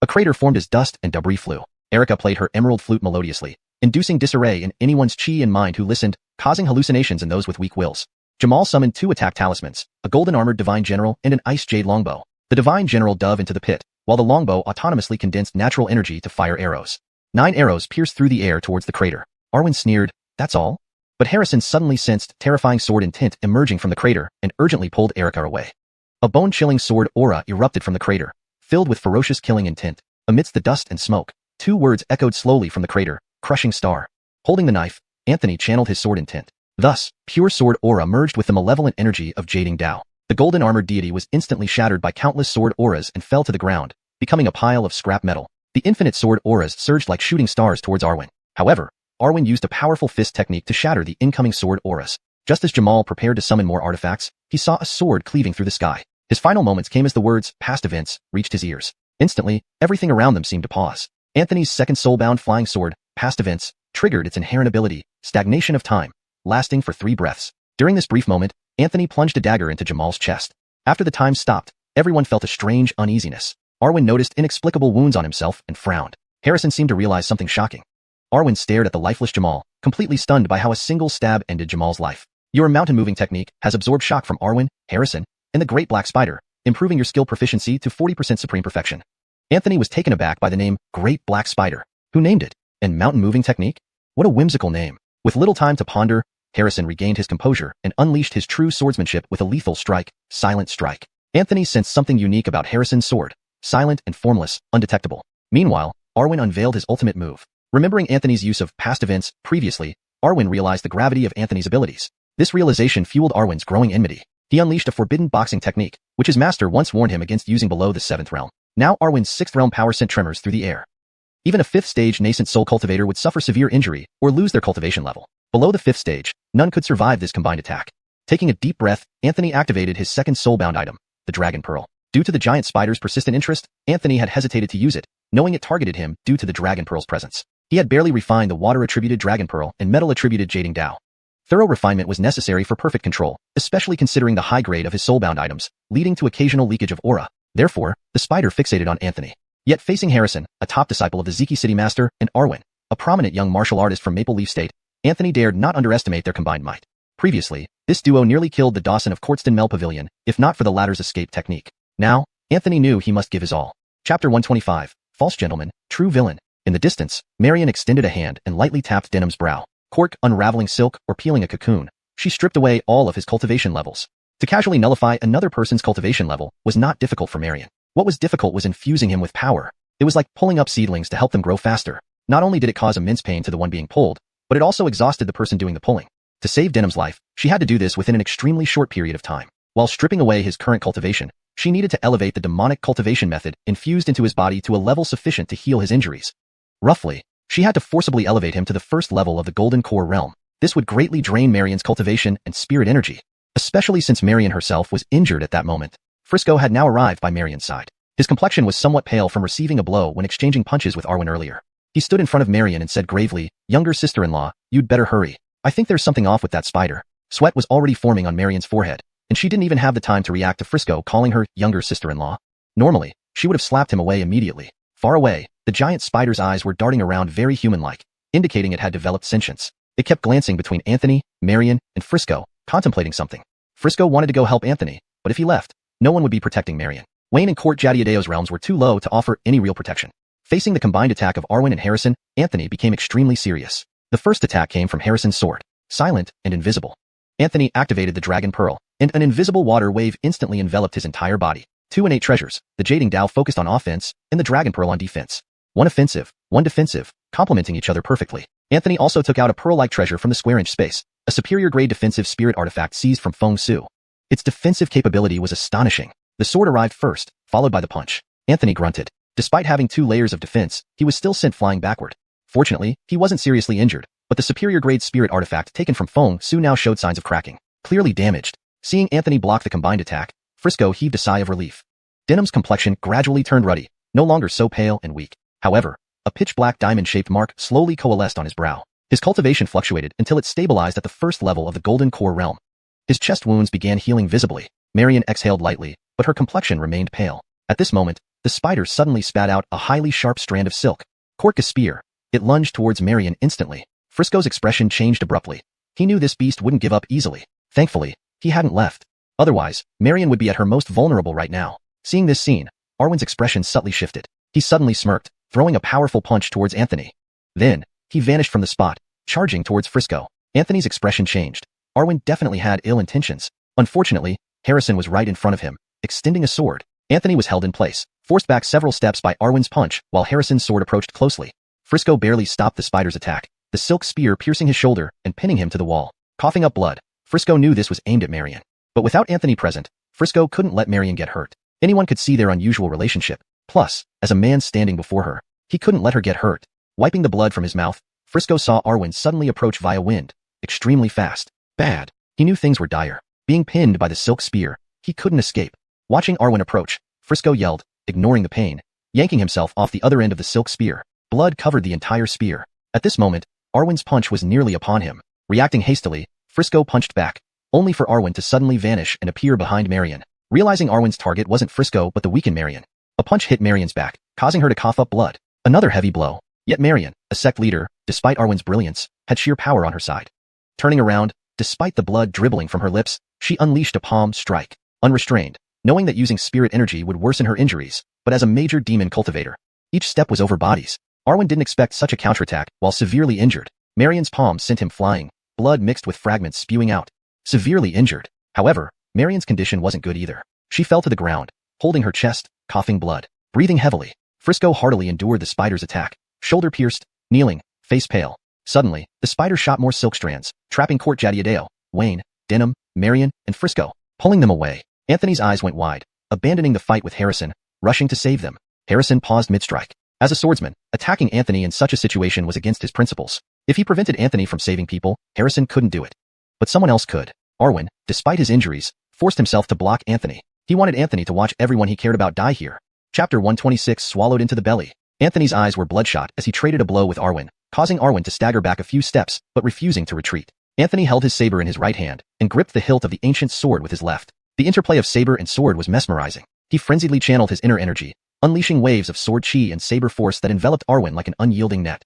A crater formed as dust and debris flew. Erica played her emerald flute melodiously, inducing disarray in anyone's chi and mind who listened, causing hallucinations in those with weak wills. Jamal summoned 2 attack talismans, a golden-armored divine general and an ice jade longbow. The divine general dove into the pit, while the longbow autonomously condensed natural energy to fire arrows. 9 arrows pierced through the air towards the crater. Arwen sneered, that's all? But Harrison suddenly sensed terrifying sword intent emerging from the crater and urgently pulled Erica away. A bone-chilling sword aura erupted from the crater, filled with ferocious killing intent. Amidst the dust and smoke, 2 words echoed slowly from the crater, crushing star. Holding the knife, Anthony channeled his sword intent. Thus, pure sword aura merged with the malevolent energy of Jading Tao. The golden-armored deity was instantly shattered by countless sword auras and fell to the ground, becoming a pile of scrap metal. The infinite sword auras surged like shooting stars towards Arwen. However, Arwen used a powerful fist technique to shatter the incoming sword auras. Just as Jamal prepared to summon more artifacts, he saw a sword cleaving through the sky. His final moments came as the words, past events, reached his ears. Instantly, everything around them seemed to pause. Anthony's second soul-bound flying sword, past events, triggered its inherent ability, stagnation of time, lasting for 3 breaths. During this brief moment, Anthony plunged a dagger into Jamal's chest. After the time stopped, everyone felt a strange uneasiness. Arwen noticed inexplicable wounds on himself and frowned. Harrison seemed to realize something shocking. Arwen stared at the lifeless Jamal, completely stunned by how a single stab ended Jamal's life. Your mountain-moving technique has absorbed shock from Arwen, Harrison, and the Great Black Spider, improving your skill proficiency to 40% supreme perfection. Anthony was taken aback by the name Great Black Spider. Who named it? And mountain-moving technique? What a whimsical name. With little time to ponder, Harrison regained his composure and unleashed his true swordsmanship with a lethal strike, Silent Strike. Anthony sensed something unique about Harrison's sword, silent and formless, undetectable. Meanwhile, Arwen unveiled his ultimate move. Remembering Anthony's use of past events previously, Arwen realized the gravity of Anthony's abilities. This realization fueled Arwen's growing enmity. He unleashed a forbidden boxing technique, which his master once warned him against using below the 7th realm. Now Arwen's 6th realm power sent tremors through the air. Even a 5th stage nascent soul cultivator would suffer severe injury or lose their cultivation level. Below the 5th stage, none could survive this combined attack. Taking a deep breath, Anthony activated his second soulbound item, the Dragon Pearl. Due to the giant spider's persistent interest, Anthony had hesitated to use it, knowing it targeted him due to the Dragon Pearl's presence. He had barely refined the water-attributed Dragon Pearl and metal-attributed Jading Dao. Thorough refinement was necessary for perfect control, especially considering the high grade of his soulbound items, leading to occasional leakage of aura. Therefore, the spider fixated on Anthony. Yet facing Harrison, a top disciple of the Ziki City Master, and Arwen, a prominent young martial artist from Maple Leaf State, Anthony dared not underestimate their combined might. Previously, this duo nearly killed the Dawson of Courtston Mel Pavilion, if not for the latter's escape technique. Now, Anthony knew he must give his all. Chapter 125, False Gentleman, True Villain. In the distance, Marion extended a hand and lightly tapped Denham's brow. Cork, unraveling silk, or peeling a cocoon. She stripped away all of his cultivation levels. To casually nullify another person's cultivation level was not difficult for Marion. What was difficult was infusing him with power. It was like pulling up seedlings to help them grow faster. Not only did it cause immense pain to the one being pulled, but it also exhausted the person doing the pulling. To save Denham's life, she had to do this within an extremely short period of time. While stripping away his current cultivation, she needed to elevate the demonic cultivation method infused into his body to a level sufficient to heal his injuries. Roughly, she had to forcibly elevate him to the first level of the Golden Core realm. This would greatly drain Marion's cultivation and spirit energy, especially since Marion herself was injured at that moment. Frisco had now arrived by Marion's side. His complexion was somewhat pale from receiving a blow when exchanging punches with Arwen earlier. He stood in front of Marion and said gravely, "Younger sister-in-law, you'd better hurry. I think there's something off with that spider." Sweat was already forming on Marion's forehead, and she didn't even have the time to react to Frisco calling her younger sister-in-law. Normally, she would have slapped him away immediately. Far away, the giant spider's eyes were darting around very human-like, indicating it had developed sentience. It kept glancing between Anthony, Marion, and Frisco, contemplating something. Frisco wanted to go help Anthony, but if he left, no one would be protecting Marion. Wayne and Court Jadiadeo's realms were too low to offer any real protection. Facing the combined attack of Arwen and Harrison, Anthony became extremely serious. The first attack came from Harrison's sword, silent and invisible. Anthony activated the Dragon Pearl, and an invisible water wave instantly enveloped his entire body. 2 innate treasures, the Jading Dao focused on offense, and the Dragon Pearl on defense. One offensive, one defensive, complementing each other perfectly. Anthony also took out a pearl-like treasure from the square-inch space, a superior-grade defensive spirit artifact seized from Feng Su. Its defensive capability was astonishing. The sword arrived first, followed by the punch. Anthony grunted. Despite having 2 layers of defense, he was still sent flying backward. Fortunately, he wasn't seriously injured, but the superior-grade spirit artifact taken from Feng Su now showed signs of cracking, clearly damaged. Seeing Anthony block the combined attack, Frisco heaved a sigh of relief. Denham's complexion gradually turned ruddy, no longer so pale and weak. However, a pitch-black diamond-shaped mark slowly coalesced on his brow. His cultivation fluctuated until it stabilized at the first level of the Golden Core realm. His chest wounds began healing visibly. Marion exhaled lightly, but her complexion remained pale. At this moment, the spider suddenly spat out a highly sharp strand of silk. Cork a spear. It lunged towards Marion instantly. Frisco's expression changed abruptly. He knew this beast wouldn't give up easily. Thankfully, he hadn't left. Otherwise, Marion would be at her most vulnerable right now. Seeing this scene, Arwen's expression subtly shifted. He suddenly smirked, throwing a powerful punch towards Anthony. Then, he vanished from the spot, charging towards Frisco. Anthony's expression changed. Arwen definitely had ill intentions. Unfortunately, Harrison was right in front of him, extending a sword. Anthony was held in place, forced back several steps by Arwen's punch while Harrison's sword approached closely. Frisco barely stopped the spider's attack, the silk spear piercing his shoulder and pinning him to the wall. Coughing up blood, Frisco knew this was aimed at Marion. But without Anthony present, Frisco couldn't let Marion get hurt. Anyone could see their unusual relationship. Plus, as a man standing before her, he couldn't let her get hurt. Wiping the blood from his mouth, Frisco saw Arwen suddenly approach via wind, extremely fast. Bad. He knew things were dire. Being pinned by the silk spear, he couldn't escape. Watching Arwen approach, Frisco yelled, ignoring the pain, yanking himself off the other end of the silk spear. Blood covered the entire spear. At this moment, Arwen's punch was nearly upon him. Reacting hastily, Frisco punched back, only for Arwen to suddenly vanish and appear behind Marion. Realizing Arwen's target wasn't Frisco but the weakened Marion, a punch hit Marion's back, causing her to cough up blood. Another heavy blow. Yet Marion, a sect leader, despite Arwen's brilliance, had sheer power on her side. Turning around, despite the blood dribbling from her lips, she unleashed a palm strike, unrestrained, knowing that using spirit energy would worsen her injuries, but as a major demon cultivator, each step was over bodies. Arwen didn't expect such a counterattack. While severely injured, Marion's palm sent him flying, blood mixed with fragments spewing out. Severely injured. However, Marion's condition wasn't good either. She fell to the ground, holding her chest, coughing blood, breathing heavily. Frisco heartily endured the spider's attack, shoulder pierced, kneeling, face pale. Suddenly, the spider shot more silk strands, trapping Court Jadiadeo, Wayne, Denham, Marion, and Frisco, pulling them away. Anthony's eyes went wide, abandoning the fight with Harrison, rushing to save them. Harrison paused mid-strike. As a swordsman, attacking Anthony in such a situation was against his principles. If he prevented Anthony from saving people, Harrison couldn't do it. But someone else could. Arwen, despite his injuries, forced himself to block Anthony. He wanted Anthony to watch everyone he cared about die here. Chapter 126 swallowed into the belly. Anthony's eyes were bloodshot as he traded a blow with Arwen, causing Arwen to stagger back a few steps, but refusing to retreat. Anthony held his saber in his right hand and gripped the hilt of the ancient sword with his left. The interplay of saber and sword was mesmerizing. He frenziedly channeled his inner energy, unleashing waves of sword chi and saber force that enveloped Arwen like an unyielding net.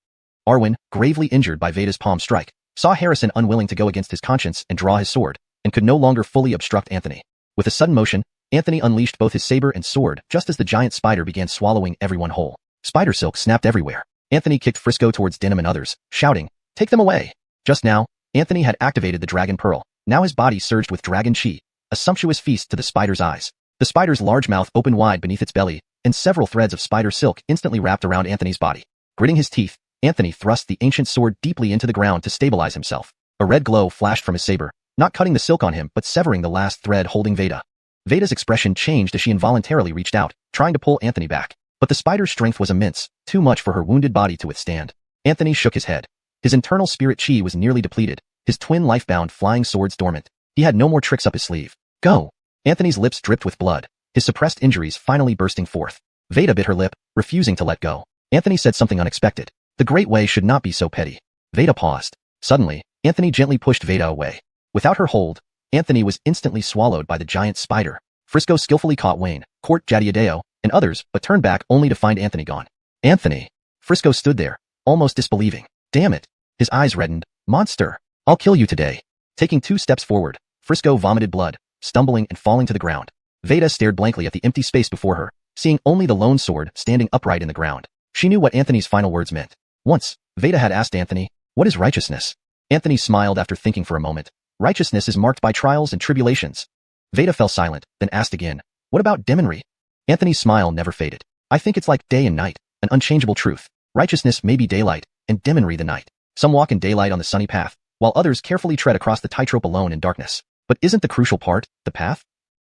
Arwen, gravely injured by Veda's palm strike, saw Harrison unwilling to go against his conscience and draw his sword, and could no longer fully obstruct Anthony. With a sudden motion, Anthony unleashed both his saber and sword just as the giant spider began swallowing everyone whole. Spider silk snapped everywhere. Anthony kicked Frisco towards Denham and others, shouting, "Take them away!" Just now, Anthony had activated the dragon pearl. Now his body surged with dragon chi, a sumptuous feast to the spider's eyes. The spider's large mouth opened wide beneath its belly, and several threads of spider silk instantly wrapped around Anthony's body. Gritting his teeth, Anthony thrust the ancient sword deeply into the ground to stabilize himself. A red glow flashed from his saber, not cutting the silk on him but severing the last thread holding Veda. Veda's expression changed as she involuntarily reached out, trying to pull Anthony back. But the spider's strength was immense, too much for her wounded body to withstand. Anthony shook his head. His internal spirit chi was nearly depleted, his twin life-bound flying swords dormant. He had no more tricks up his sleeve. Go! Anthony's lips dripped with blood, his suppressed injuries finally bursting forth. Veda bit her lip, refusing to let go. Anthony said something unexpected. The Great Way should not be so petty. Veda paused. Suddenly, Anthony gently pushed Veda away. Without her hold, Anthony was instantly swallowed by the giant spider. Frisco skillfully caught Wayne, Court Jadiadeo, and others, but turned back only to find Anthony gone. Anthony! Frisco stood there, almost disbelieving. Damn it! His eyes reddened. Monster! I'll kill you today. Taking 2 steps forward, Frisco vomited blood, stumbling and falling to the ground. Veda stared blankly at the empty space before her, seeing only the lone sword standing upright in the ground. She knew what Anthony's final words meant. Once, Veda had asked Anthony, "What is righteousness?" Anthony smiled after thinking for a moment. Righteousness is marked by trials and tribulations. Veda fell silent, then asked again, "What about demonry?" Anthony's smile never faded. "I think it's like day and night, an unchangeable truth. Righteousness may be daylight, and demonry the night. Some walk in daylight on the sunny path, while others carefully tread across the tightrope alone in darkness. But isn't the crucial part the path?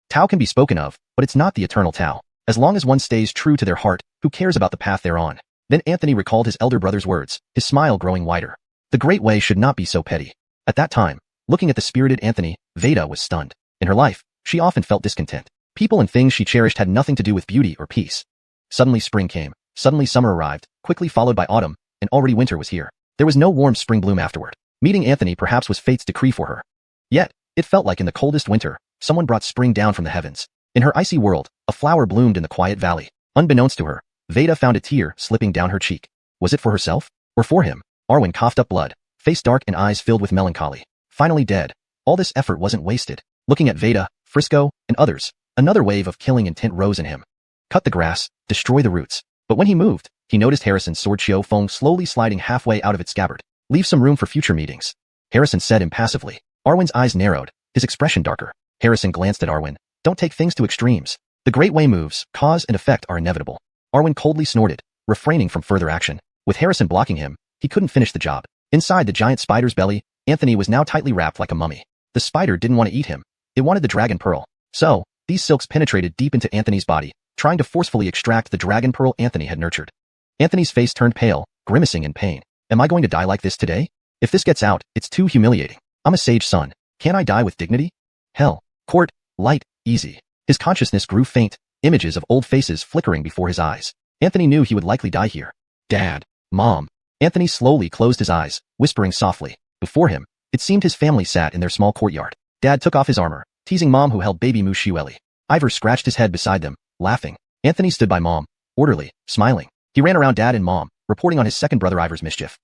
Tao can be spoken of, but it's not the eternal Tao. As long as one stays true to their heart, who cares about the path they're on?" Then Anthony recalled his elder brother's words, his smile growing wider. The Great Way should not be so petty. At that time, looking at the spirited Anthony, Veda was stunned. In her life, she often felt discontent. People and things she cherished had nothing to do with beauty or peace. Suddenly spring came, suddenly summer arrived, quickly followed by autumn, and already winter was here. There was no warm spring bloom afterward. Meeting Anthony perhaps was fate's decree for her. Yet, it felt like in the coldest winter, someone brought spring down from the heavens. In her icy world, a flower bloomed in the quiet valley. Unbeknownst to her, Veda found a tear slipping down her cheek. Was it for herself? Or for him? Arwen coughed up blood, face dark and eyes filled with melancholy. Finally dead. All this effort wasn't wasted. Looking at Veda, Frisco, and others, another wave of killing intent rose in him. Cut the grass, destroy the roots. But when he moved, he noticed Harrison's sword Chiao Feng slowly sliding halfway out of its scabbard. Leave some room for future meetings, Harrison said impassively. Arwen's eyes narrowed, his expression darker. Harrison glanced at Arwen. Don't take things to extremes. The Great Way moves, cause and effect are inevitable. Arwen coldly snorted, refraining from further action. With Harrison blocking him, he couldn't finish the job. Inside the giant spider's belly, Anthony was now tightly wrapped like a mummy. The spider didn't want to eat him. It wanted the dragon pearl. So, these silks penetrated deep into Anthony's body, trying to forcefully extract the dragon pearl Anthony had nurtured. Anthony's face turned pale, grimacing in pain. Am I going to die like this today? If this gets out, it's too humiliating. I'm a sage son. Can't I die with dignity? Hell. Court. Light. Easy. His consciousness grew faint, images of old faces flickering before his eyes. Anthony knew he would likely die here. Dad. Mom. Anthony slowly closed his eyes, whispering softly. Before him, it seemed his family sat in their small courtyard. Dad took off his armor, teasing Mom who held baby Mushiweli. Ivor scratched his head beside them, laughing. Anthony stood by Mom, orderly, smiling. He ran around Dad and Mom, reporting on his second brother Ivor's mischief.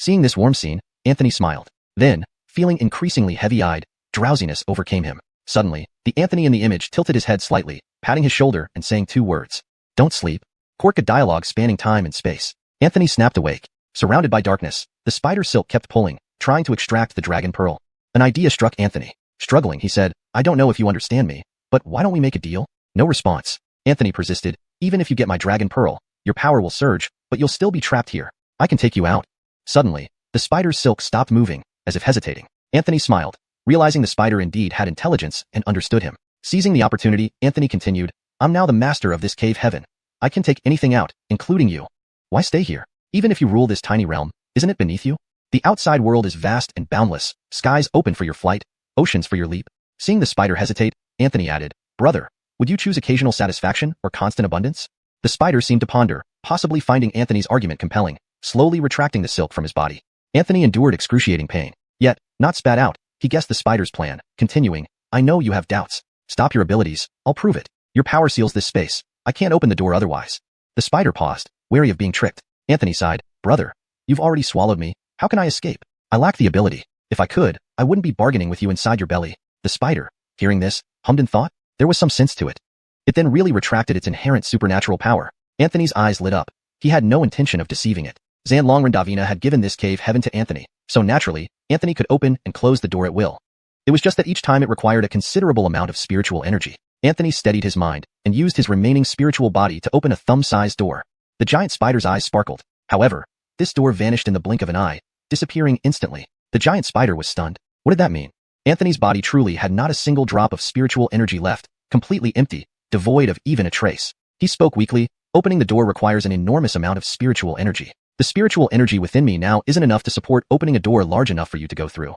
Seeing this warm scene, Anthony smiled. Then, feeling increasingly heavy-eyed, drowsiness overcame him. Suddenly, the Anthony in the image tilted his head slightly, patting his shoulder and saying 2 words. Don't sleep. Cork a dialogue spanning time and space. Anthony snapped awake. Surrounded by darkness, the spider silk kept pulling, trying to extract the dragon pearl. An idea struck Anthony. Struggling, he said, I don't know if you understand me, but why don't we make a deal? No response. Anthony persisted, even if you get my dragon pearl, your power will surge, but you'll still be trapped here. I can take you out. Suddenly, the spider's silk stopped moving, as if hesitating. Anthony smiled, realizing the spider indeed had intelligence and understood him. Seizing the opportunity, Anthony continued, I'm now the master of this cave heaven. I can take anything out, including you. Why stay here? Even if you rule this tiny realm, isn't it beneath you? The outside world is vast and boundless, skies open for your flight, oceans for your leap. Seeing the spider hesitate, Anthony added, Brother, would you choose occasional satisfaction or constant abundance? The spider seemed to ponder, possibly finding Anthony's argument compelling, slowly retracting the silk from his body. Anthony endured excruciating pain. Yet, not spat out, he guessed the spider's plan, continuing, I know you have doubts. Stop your abilities, I'll prove it. Your power seals this space. I can't open the door otherwise. The spider paused, wary of being tricked. Anthony sighed, Brother, you've already swallowed me. How can I escape? I lack the ability. If I could, I wouldn't be bargaining with you inside your belly. The spider, hearing this, hummed in thought. There was some sense to it. It then really retracted its inherent supernatural power. Anthony's eyes lit up. He had no intention of deceiving it. Zan Longrandavina had given this cave heaven to Anthony, so naturally, Anthony could open and close the door at will. It was just that each time it required a considerable amount of spiritual energy. Anthony steadied his mind and used his remaining spiritual body to open a thumb-sized door. The giant spider's eyes sparkled. However, this door vanished in the blink of an eye, disappearing instantly. The giant spider was stunned. What did that mean? Anthony's body truly had not a single drop of spiritual energy left, completely empty, devoid of even a trace. He spoke weakly, opening the door requires an enormous amount of spiritual energy. The spiritual energy within me now isn't enough to support opening a door large enough for you to go through.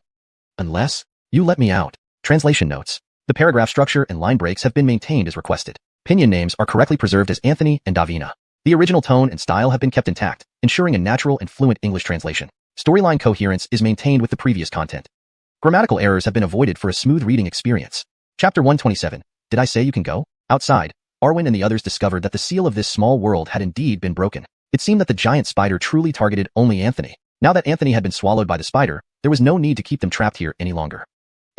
Unless you let me out. Translation notes. The paragraph structure and line breaks have been maintained as requested. Pinyin names are correctly preserved as Anthony and Davina. The original tone and style have been kept intact, ensuring a natural and fluent English translation. Storyline coherence is maintained with the previous content. Grammatical errors have been avoided for a smooth reading experience. Chapter 127. Did I say you can go? Outside, Arwen and the others discovered that the seal of this small world had indeed been broken. It seemed that the giant spider truly targeted only Anthony. Now that Anthony had been swallowed by the spider, there was no need to keep them trapped here any longer.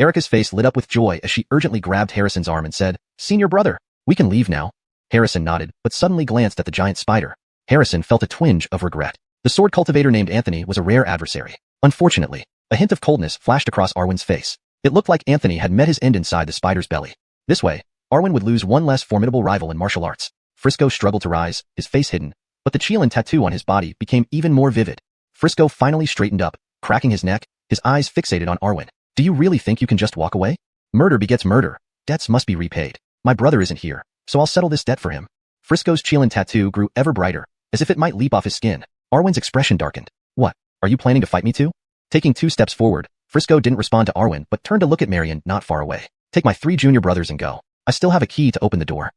Erica's face lit up with joy as she urgently grabbed Harrison's arm and said, Senior brother, we can leave now. Harrison nodded, but suddenly glanced at the giant spider. Harrison felt a twinge of regret. The sword cultivator named Anthony was a rare adversary. Unfortunately, a hint of coldness flashed across Arwen's face. It looked like Anthony had met his end inside the spider's belly. This way, Arwen would lose one less formidable rival in martial arts. Frisco struggled to rise, his face hidden, but the Chilan tattoo on his body became even more vivid. Frisco finally straightened up, cracking his neck, his eyes fixated on Arwen. Do you really think you can just walk away? Murder begets murder. Debts must be repaid. My brother isn't here, so I'll settle this debt for him. Frisco's Chilan tattoo grew ever brighter, as if it might leap off his skin. Arwen's expression darkened. What? Are you planning to fight me too? Taking 2 steps forward, Frisco didn't respond to Arwen but turned to look at Marion not far away. Take my 3 junior brothers and go. I still have a key to open the door.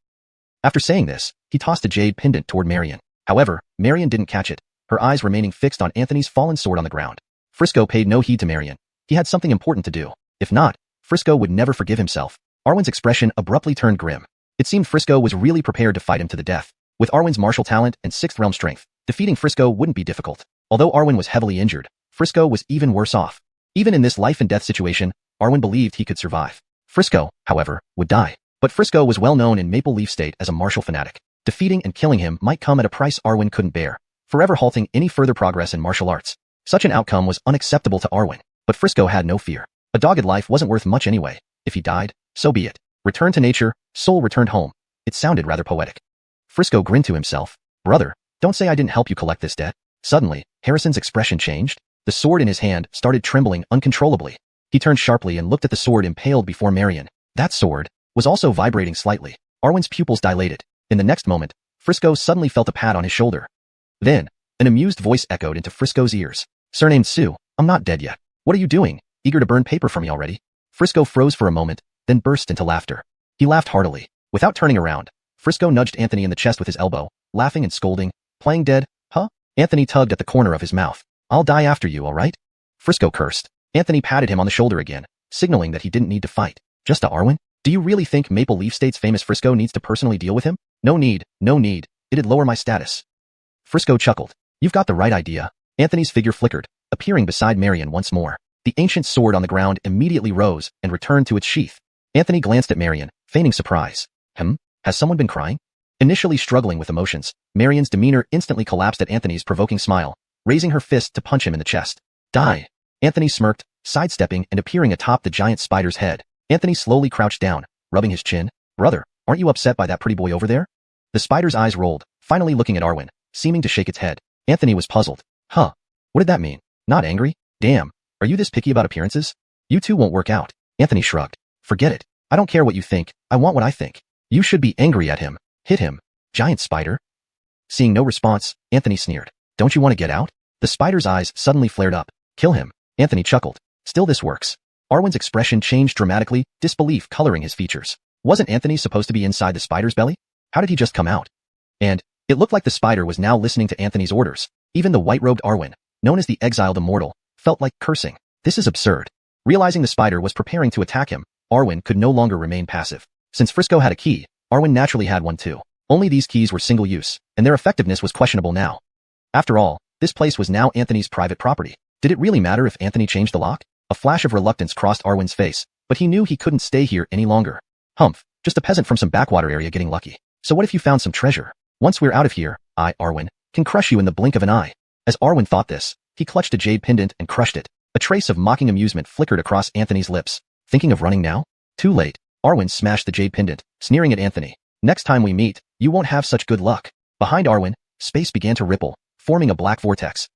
After saying this, he tossed a jade pendant toward Marion. However, Marion didn't catch it, her eyes remaining fixed on Anthony's fallen sword on the ground. Frisco paid no heed to Marion. He had something important to do. If not, Frisco would never forgive himself. Arwen's expression abruptly turned grim. It seemed Frisco was really prepared to fight him to the death. With Arwen's martial talent and 6th realm strength, defeating Frisco wouldn't be difficult. Although Arwen was heavily injured, Frisco was even worse off. Even in this life and death situation, Arwen believed he could survive. Frisco, however, would die. But Frisco was well known in Maple Leaf State as a martial fanatic. Defeating and killing him might come at a price Arwen couldn't bear, forever halting any further progress in martial arts. Such an outcome was unacceptable to Arwen, but Frisco had no fear. A dogged life wasn't worth much anyway. If he died, so be it. Return to nature, soul returned home. It sounded rather poetic. Frisco grinned to himself. Brother, don't say I didn't help you collect this debt. Suddenly, Harrison's expression changed. The sword in his hand started trembling uncontrollably. He turned sharply and looked at the sword impaled before Marion. That sword was also vibrating slightly. Arwen's pupils dilated. In the next moment, Frisco suddenly felt a pat on his shoulder. Then, an amused voice echoed into Frisco's ears. Surnamed Sue, I'm not dead yet. What are you doing? Eager to burn paper for me already? Frisco froze for a moment, then burst into laughter. He laughed heartily. Without turning around, Frisco nudged Anthony in the chest with his elbow, laughing and scolding. Playing dead, huh? Anthony tugged at the corner of his mouth. I'll die after you, all right? Frisco cursed. Anthony patted him on the shoulder again, signaling that he didn't need to fight. Just to Arwen? Do you really think Maple Leaf State's famous Frisco needs to personally deal with him? No need, no need. It'd lower my status. Frisco chuckled. You've got the right idea. Anthony's figure flickered, appearing beside Marion once more. The ancient sword on the ground immediately rose and returned to its sheath. Anthony glanced at Marion, feigning surprise. Has someone been crying? Initially struggling with emotions, Marion's demeanor instantly collapsed at Anthony's provoking smile, raising her fist to punch him in the chest. Die! Anthony smirked, sidestepping and appearing atop the giant spider's head. Anthony slowly crouched down, rubbing his chin. Brother, aren't you upset by that pretty boy over there? The spider's eyes rolled, finally looking at Arwen, seeming to shake its head. Anthony was puzzled. Huh? What did that mean? Not angry? Damn. Are you this picky about appearances? You two won't work out. Anthony shrugged. Forget it. I don't care what you think. I want what I think. You should be angry at him. Hit him. Giant spider. Seeing no response, Anthony sneered. Don't you want to get out? The spider's eyes suddenly flared up. Kill him. Anthony chuckled. Still this works. Arwen's expression changed dramatically, disbelief coloring his features. Wasn't Anthony supposed to be inside the spider's belly? How did he just come out? And it looked like the spider was now listening to Anthony's orders. Even the white-robed Arwen, known as the exiled immortal, felt like cursing. This is absurd. Realizing the spider was preparing to attack him, Arwen could no longer remain passive. Since Frisco had a key, Arwen naturally had one too. Only these keys were single use, and their effectiveness was questionable now. After all, this place was now Anthony's private property. Did it really matter if Anthony changed the lock? A flash of reluctance crossed Arwen's face, but he knew he couldn't stay here any longer. Humph, just a peasant from some backwater area getting lucky. So what if you found some treasure? Once we're out of here, I, Arwen, can crush you in the blink of an eye. As Arwen thought this, he clutched a jade pendant and crushed it. A trace of mocking amusement flickered across Anthony's lips. Thinking of running now? Too late. Arwen smashed the jade pendant, sneering at Anthony. Next time we meet, you won't have such good luck. Behind Arwen, space began to ripple, forming a black vortex.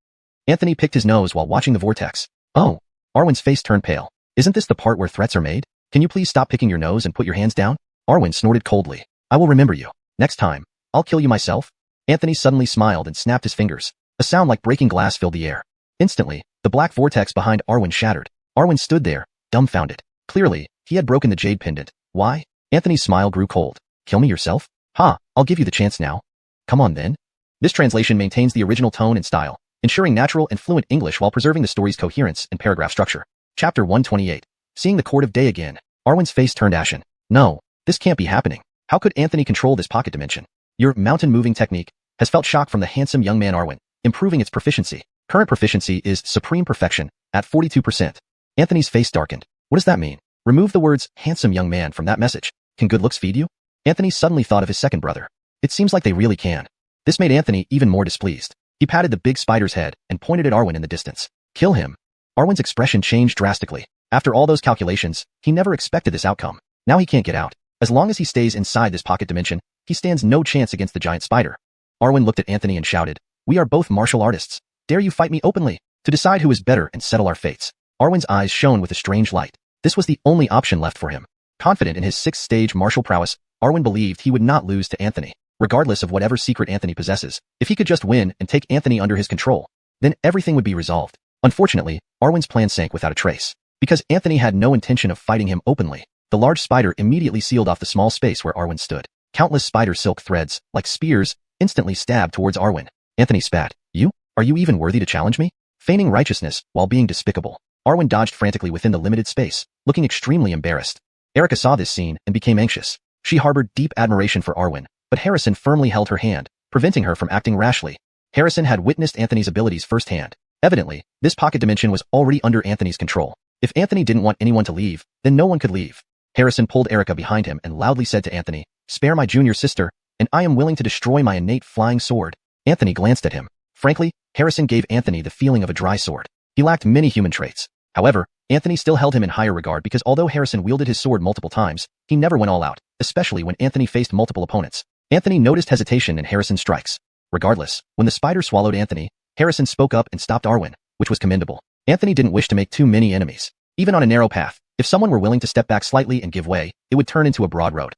Anthony picked his nose while watching the vortex. Oh. Arwen's face turned pale. Isn't this the part where threats are made? Can you please stop picking your nose and put your hands down? Arwen snorted coldly. I will remember you. Next time, I'll kill you myself. Anthony suddenly smiled and snapped his fingers. A sound like breaking glass filled the air. Instantly, the black vortex behind Arwen shattered. Arwen stood there, dumbfounded. Clearly, he had broken the jade pendant. Why? Anthony's smile grew cold. Kill me yourself? Ha, I'll give you the chance now. Come on then. This translation maintains the original tone and style, ensuring natural and fluent English while preserving the story's coherence and paragraph structure. Chapter 128. Seeing the court of day again, Arwen's face turned ashen. No, this can't be happening. How could Anthony control this pocket dimension? Your mountain-moving technique has felt shock from the handsome young man Arwen, improving its proficiency. Current proficiency is supreme perfection, at 42%. Anthony's face darkened. What does that mean? Remove the words, handsome young man, from that message. Can good looks feed you? Anthony suddenly thought of his second brother. It seems like they really can. This made Anthony even more displeased. He patted the big spider's head and pointed at Arwen in the distance. Kill him. Arwen's expression changed drastically. After all those calculations, he never expected this outcome. Now he can't get out. As long as he stays inside this pocket dimension, he stands no chance against the giant spider. Arwen looked at Anthony and shouted, We are both martial artists. Dare you fight me openly, to decide who is better and settle our fates. Arwen's eyes shone with a strange light. This was the only option left for him. Confident in his sixth-stage martial prowess, Arwen believed he would not lose to Anthony. Regardless of whatever secret Anthony possesses, if he could just win and take Anthony under his control, then everything would be resolved. Unfortunately, Arwen's plan sank without a trace. Because Anthony had no intention of fighting him openly, the large spider immediately sealed off the small space where Arwen stood. Countless spider silk threads, like spears, instantly stabbed towards Arwen. Anthony spat. You? Are you even worthy to challenge me? Feigning righteousness while being despicable, Arwen dodged frantically within the limited space, looking extremely embarrassed. Erica saw this scene and became anxious. She harbored deep admiration for Arwen, but Harrison firmly held her hand, preventing her from acting rashly. Harrison had witnessed Anthony's abilities firsthand. Evidently, this pocket dimension was already under Anthony's control. If Anthony didn't want anyone to leave, then no one could leave. Harrison pulled Erica behind him and loudly said to Anthony, Spare my junior sister, and I am willing to destroy my innate flying sword. Anthony glanced at him. Frankly, Harrison gave Anthony the feeling of a dry sword. He lacked many human traits. However, Anthony still held him in higher regard because although Harrison wielded his sword multiple times, he never went all out, especially when Anthony faced multiple opponents. Anthony noticed hesitation in Harrison's strikes. Regardless, when the spider swallowed Anthony, Harrison spoke up and stopped Arwen, which was commendable. Anthony didn't wish to make too many enemies. Even on a narrow path, if someone were willing to step back slightly and give way, it would turn into a broad road.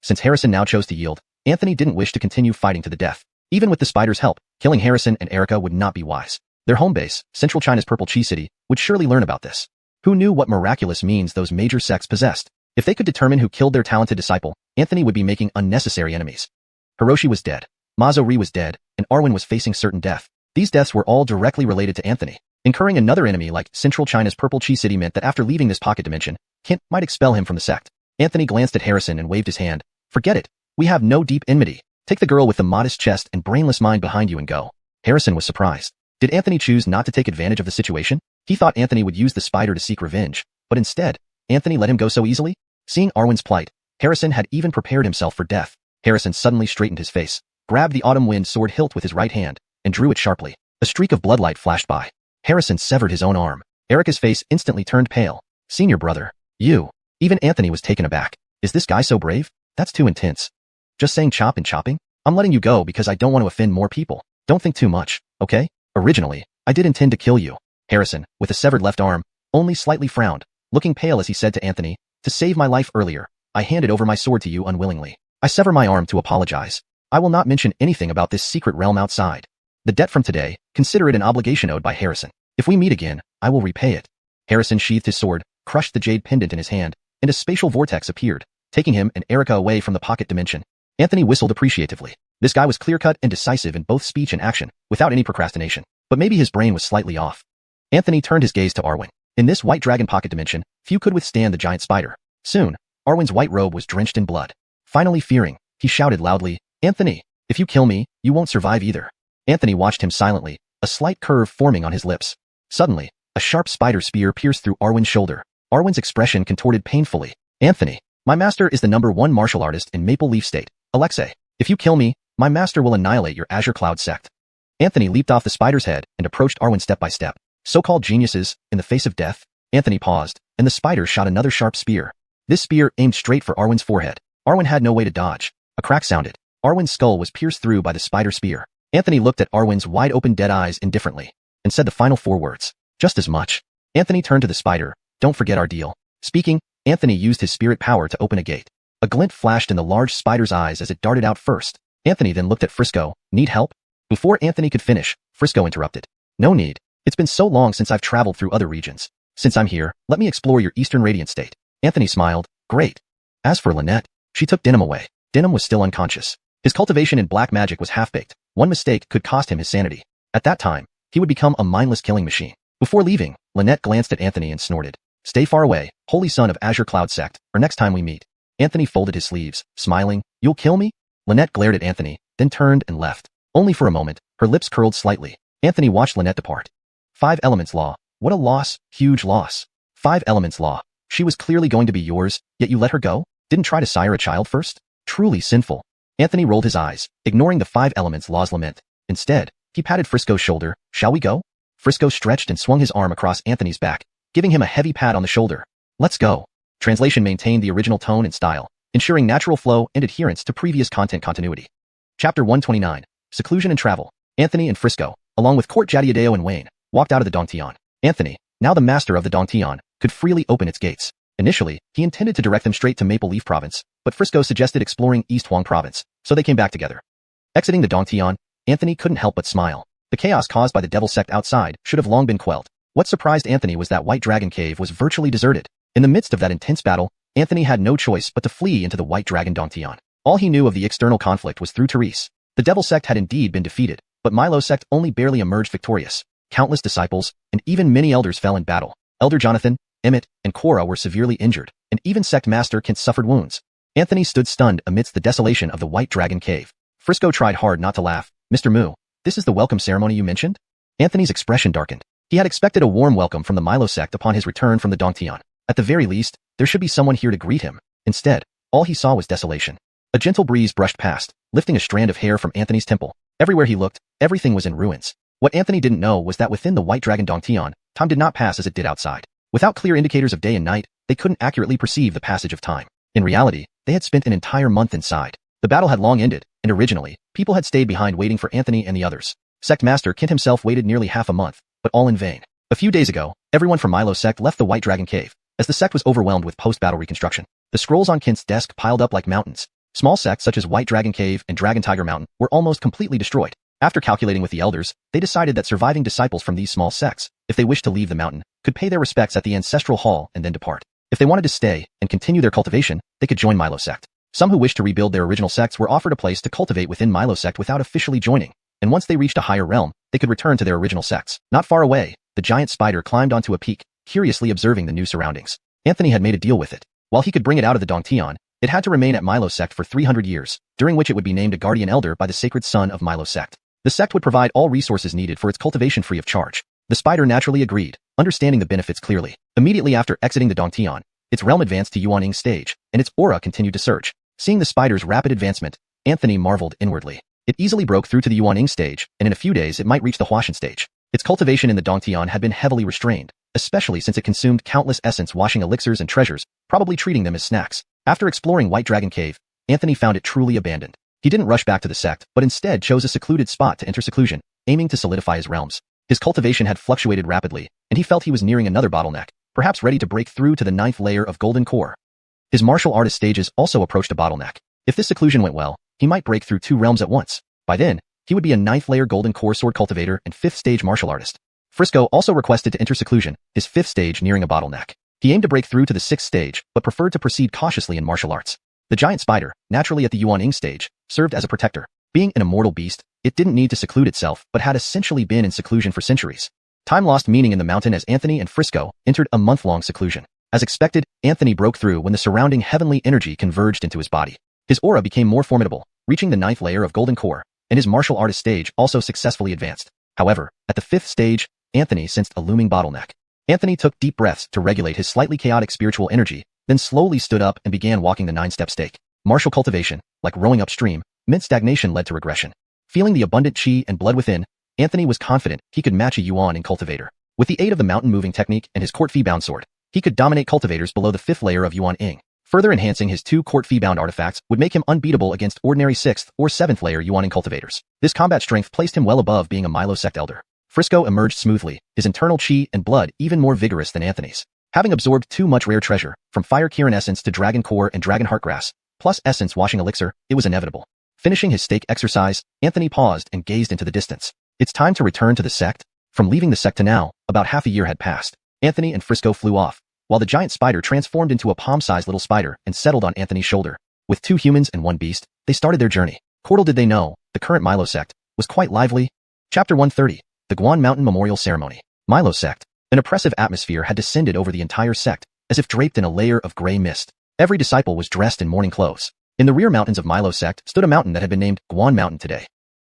Since Harrison now chose to yield, Anthony didn't wish to continue fighting to the death. Even with the spider's help, killing Harrison and Erica would not be wise. Their home base, Central China's Purple Chi City, would surely learn about this. Who knew what miraculous means those major sects possessed? If they could determine who killed their talented disciple, Anthony would be making unnecessary enemies. Hiroshi was dead, Mazo-ri was dead, and Arwen was facing certain death. These deaths were all directly related to Anthony. Incurring another enemy like Central China's Purple Chi City meant that after leaving this pocket dimension, Kent might expel him from the sect. Anthony glanced at Harrison and waved his hand. Forget it. We have no deep enmity. Take the girl with the modest chest and brainless mind behind you and go. Harrison was surprised. Did Anthony choose not to take advantage of the situation? He thought Anthony would use the spider to seek revenge, but instead, Anthony let him go so easily? Seeing Arwen's plight, Harrison had even prepared himself for death. Harrison suddenly straightened his face, grabbed the autumn wind sword hilt with his right hand, and drew it sharply. A streak of bloodlight flashed by. Harrison severed his own arm. Erica's face instantly turned pale. Senior brother, you. Even Anthony was taken aback. Is this guy so brave? That's too intense. Just saying chop and chopping? I'm letting you go because I don't want to offend more people. Don't think too much, okay? Originally, I did intend to kill you. Harrison, with a severed left arm, only slightly frowned, looking pale as he said to Anthony, to save my life earlier, I handed over my sword to you unwillingly. I sever my arm to apologize. I will not mention anything about this secret realm outside. The debt from today, consider it an obligation owed by Harrison. If we meet again, I will repay it. Harrison sheathed his sword, crushed the jade pendant in his hand, and a spatial vortex appeared, taking him and Erica away from the pocket dimension. Anthony whistled appreciatively. This guy was clear-cut and decisive in both speech and action, without any procrastination. But maybe his brain was slightly off. Anthony turned his gaze to Arwen. In this white dragon pocket dimension, few could withstand the giant spider. Soon, Arwen's white robe was drenched in blood. Finally fearing, he shouted loudly, Anthony, if you kill me, you won't survive either. Anthony watched him silently, a slight curve forming on his lips. Suddenly, a sharp spider spear pierced through Arwen's shoulder. Arwen's expression contorted painfully. Anthony, my master is the #1 martial artist in Maple Leaf State. Alexei, if you kill me, my master will annihilate your Azure Cloud sect. Anthony leaped off the spider's head and approached Arwen step by step. So-called geniuses, in the face of death? Anthony paused, and the spider shot another sharp spear. This spear aimed straight for Arwen's forehead. Arwen had no way to dodge. A crack sounded. Arwen's skull was pierced through by the spider spear. Anthony looked at Arwen's wide-open dead eyes indifferently, and said the final 4 words. Just as much. Anthony turned to the spider. Don't forget our deal. Speaking, Anthony used his spirit power to open a gate. A glint flashed in the large spider's eyes as it darted out first. Anthony then looked at Frisco. Need help? Before Anthony could finish, Frisco interrupted. No need. It's been so long since I've traveled through other regions. Since I'm here, let me explore your Eastern Radiant State. Anthony smiled. Great. As for Lynette, she took Denim away. Denim was still unconscious. His cultivation in black magic was half-baked. One mistake could cost him his sanity. At that time, he would become a mindless killing machine. Before leaving, Lynette glanced at Anthony and snorted. Stay far away, holy son of Azure Cloud sect, or next time we meet. Anthony folded his sleeves, smiling. You'll kill me? Lynette glared at Anthony, then turned and left. Only for a moment, her lips curled slightly. Anthony watched Lynette depart. 5 Elements Law. What a loss, huge loss. 5 Elements Law. She was clearly going to be yours, yet you let her go? Didn't try to sire a child first? Truly sinful. Anthony rolled his eyes, ignoring the 5 Elements Law's lament. Instead, he patted Frisco's shoulder. Shall we go? Frisco stretched and swung his arm across Anthony's back, giving him a heavy pat on the shoulder. Let's go. Translation maintained the original tone and style, ensuring natural flow and adherence to previous content continuity. Chapter 129. Seclusion and Travel. Anthony and Frisco, along with Court Jadiadeo and Wayne, walked out of the Dongtian. Anthony, now the master of the Dongtian, could freely open its gates. Initially, he intended to direct them straight to Maple Leaf Province, but Frisco suggested exploring East Huang Province, so they came back together. Exiting the Dongtian, Anthony couldn't help but smile. The chaos caused by the devil sect outside should have long been quelled. What surprised Anthony was that White Dragon Cave was virtually deserted. In the midst of that intense battle, Anthony had no choice but to flee into the White Dragon Dongtian. All he knew of the external conflict was through Therese. The devil sect had indeed been defeated, but Milo sect only barely emerged victorious. Countless disciples, and even many elders fell in battle. Elder Jonathan, Emmett, and Cora were severely injured, and even sect master Kent suffered wounds. Anthony stood stunned amidst the desolation of the White Dragon Cave. Frisco tried hard not to laugh. Mr. Moo, this is the welcome ceremony you mentioned? Anthony's expression darkened. He had expected a warm welcome from the Milo sect upon his return from the Dongtian. At the very least, there should be someone here to greet him. Instead, all he saw was desolation. A gentle breeze brushed past, lifting a strand of hair from Anthony's temple. Everywhere he looked, everything was in ruins. What Anthony didn't know was that within the White Dragon Dongtian, time did not pass as it did outside. Without clear indicators of day and night, they couldn't accurately perceive the passage of time. In reality, they had spent an entire month inside. The battle had long ended, and originally, people had stayed behind waiting for Anthony and the others. Sect Master Kent himself waited nearly half a month, but all in vain. A few days ago, everyone from Milo sect left the White Dragon Cave, as the sect was overwhelmed with post-battle reconstruction. The scrolls on Kent's desk piled up like mountains. Small sects such as White Dragon Cave and Dragon Tiger Mountain were almost completely destroyed. After calculating with the elders, they decided that surviving disciples from these small sects, if they wished to leave the mountain, could pay their respects at the ancestral hall and then depart. If they wanted to stay and continue their cultivation, they could join Milo sect. Some who wished to rebuild their original sects were offered a place to cultivate within Milo sect without officially joining, and once they reached a higher realm, they could return to their original sects. Not far away, the giant spider climbed onto a peak, curiously observing the new surroundings. Anthony had made a deal with it. While he could bring it out of the Dongtian, it had to remain at Milo sect for 300 years, during which it would be named a guardian elder by the sacred son of Milo sect. The sect would provide all resources needed for its cultivation free of charge. The spider naturally agreed, understanding the benefits clearly. Immediately after exiting the Dongtian, its realm advanced to Yuan Ying stage, and its aura continued to surge. Seeing the spider's rapid advancement, Anthony marveled inwardly. It easily broke through to the Yuan Ying stage, and in a few days it might reach the Huashan stage. Its cultivation in the Dongtian had been heavily restrained, especially since it consumed countless essence-washing elixirs and treasures, probably treating them as snacks. After exploring White Dragon Cave, Anthony found it truly abandoned. He didn't rush back to the sect, but instead chose a secluded spot to enter seclusion, aiming to solidify his realms. His cultivation had fluctuated rapidly, and he felt he was nearing another bottleneck, perhaps ready to break through to the 9th layer of Golden Core. His martial artist stages also approached a bottleneck. If this seclusion went well, he might break through 2 realms at once. By then, he would be a 9th layer Golden Core sword cultivator and 5th stage martial artist. Frisco also requested to enter seclusion, his 5th stage nearing a bottleneck. He aimed to break through to the 6th stage, but preferred to proceed cautiously in martial arts. The giant spider, naturally at the Yuan Ying stage, served as a protector. Being an immortal beast, it didn't need to seclude itself, but had essentially been in seclusion for centuries. Time lost meaning in the mountain as Anthony and Frisco entered a month-long seclusion. As expected, Anthony broke through when the surrounding heavenly energy converged into his body. His aura became more formidable, reaching the 9th layer of Golden Core, and his martial artist stage also successfully advanced. However, at the 5th stage, Anthony sensed a looming bottleneck. Anthony took deep breaths to regulate his slightly chaotic spiritual energy, then slowly stood up and began walking the 9-step stake. Martial cultivation, like rowing upstream, meant stagnation led to regression. Feeling the abundant chi and blood within, Anthony was confident he could match a Yuan Ying cultivator. With the aid of the mountain moving technique and his court fee-bound sword, he could dominate cultivators below the 5th layer of Yuan Ying. Further enhancing his 2 court fee-bound artifacts would make him unbeatable against ordinary 6th or 7th layer Yuan Ying cultivators. This combat strength placed him well above being a Milo sect elder. Frisco emerged smoothly, his internal chi and blood even more vigorous than Anthony's. Having absorbed too much rare treasure, from Fire Kirin essence to Dragon Core and Dragon Heartgrass, plus essence washing elixir, it was inevitable. Finishing his stake exercise, Anthony paused and gazed into the distance. It's time to return to the sect? From leaving the sect to now, about half a year had passed. Anthony and Frisco flew off, while the giant spider transformed into a palm-sized little spider and settled on Anthony's shoulder. With 2 humans and 1 beast, they started their journey. Little did they know, the current Milo sect was quite lively. Chapter 130. The Guan Mountain Memorial Ceremony. Milo sect. An oppressive atmosphere had descended over the entire sect, as if draped in a layer of gray mist. Every disciple was dressed in mourning clothes. In the rear mountains of Milo sect stood a mountain that had been named Guan Mountain today.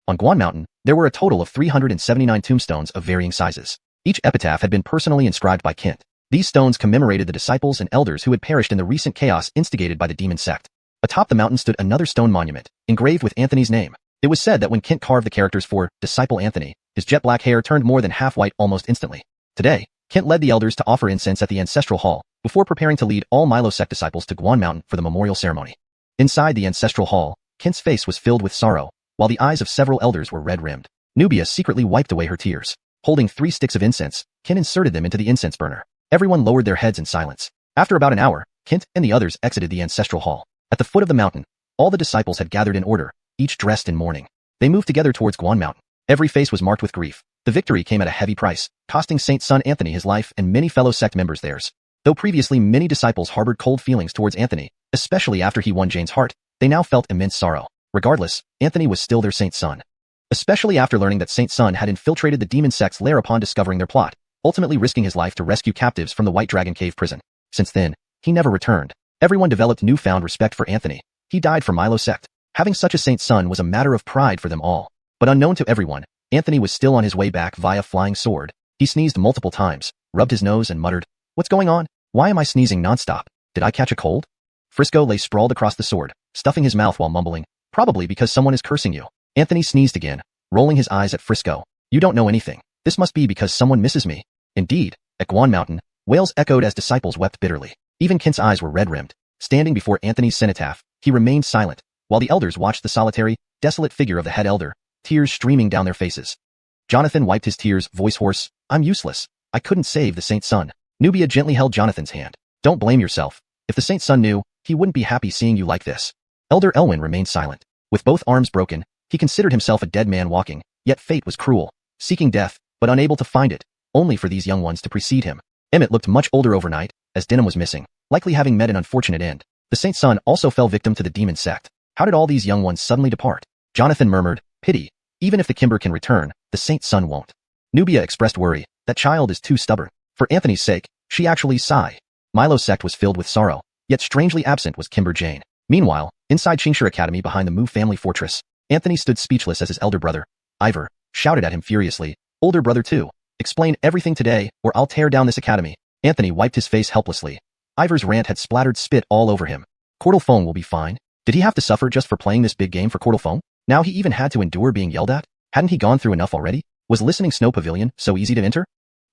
On Guan Mountain, there were a total of 379 tombstones of varying sizes. Each epitaph had been personally inscribed by Kent. These stones commemorated the disciples and elders who had perished in the recent chaos instigated by the demon sect. Atop the mountain stood another stone monument, engraved with Anthony's name. It was said that when Kent carved the characters for Disciple Anthony, his jet black hair turned more than half white almost instantly. Today, Kent led the elders to offer incense at the ancestral hall, before preparing to lead all Milo sect disciples to Guan Mountain for the memorial ceremony. Inside the ancestral hall, Kent's face was filled with sorrow, while the eyes of several elders were red-rimmed. Nubia secretly wiped away her tears. Holding 3 sticks of incense, Kent inserted them into the incense burner. Everyone lowered their heads in silence. After about an hour, Kent and the others exited the ancestral hall. At the foot of the mountain, all the disciples had gathered in order, each dressed in mourning. They moved together towards Guan Mountain. Every face was marked with grief. The victory came at a heavy price, costing Saint Son Anthony his life and many fellow sect members theirs. Though previously many disciples harbored cold feelings towards Anthony, especially after he won Jane's heart, they now felt immense sorrow. Regardless, Anthony was still their Saint Son. Especially after learning that Saint Son had infiltrated the demon sect's lair upon discovering their plot, ultimately risking his life to rescue captives from the White Dragon Cave prison. Since then, he never returned. Everyone developed newfound respect for Anthony. He died for Milo sect. Having such a Saint Son was a matter of pride for them all. But unknown to everyone, Anthony was still on his way back via flying sword. He sneezed multiple times, rubbed his nose and muttered, "What's going on? Why am I sneezing nonstop? Did I catch a cold?" Frisco lay sprawled across the sword, stuffing his mouth while mumbling, "Probably because someone is cursing you." Anthony sneezed again, rolling his eyes at Frisco. "You don't know anything. This must be because someone misses me." Indeed, at Guan Mountain, wails echoed as disciples wept bitterly. Even Kent's eyes were red-rimmed. Standing before Anthony's cenotaph, he remained silent, while the elders watched the solitary, desolate figure of the head elder, tears streaming down their faces. Jonathan wiped his tears, voice hoarse, "I'm useless. I couldn't save the Saint Son." Nubia gently held Jonathan's hand. "Don't blame yourself. If the Saint Son knew, he wouldn't be happy seeing you like this." Elder Elwin remained silent. With both arms broken, he considered himself a dead man walking, yet fate was cruel, seeking death, but unable to find it, only for these young ones to precede him. Emmett looked much older overnight, as Denham was missing, likely having met an unfortunate end. The Saint Son also fell victim to the demon sect. How did all these young ones suddenly depart? Jonathan murmured, "Pity. Even if the Kimber can return, the Saint Son won't." Nubia expressed worry. "That child is too stubborn." For Anthony's sake, she actually sighed. Milo's sect was filled with sorrow, yet strangely absent was Kimber Jane. Meanwhile, inside Qingshi Academy behind the Mu family fortress, Anthony stood speechless as his elder brother, Ivor shouted at him furiously. Older brother too. Explain everything today, or I'll tear down this academy. Anthony wiped his face helplessly. Ivor's rant had splattered spit all over him. Cordelphone will be fine. Did he have to suffer just for playing this big game for Cordelphone? Now he even had to endure being yelled at? Hadn't he gone through enough already? Was listening Snow Pavilion so easy to enter?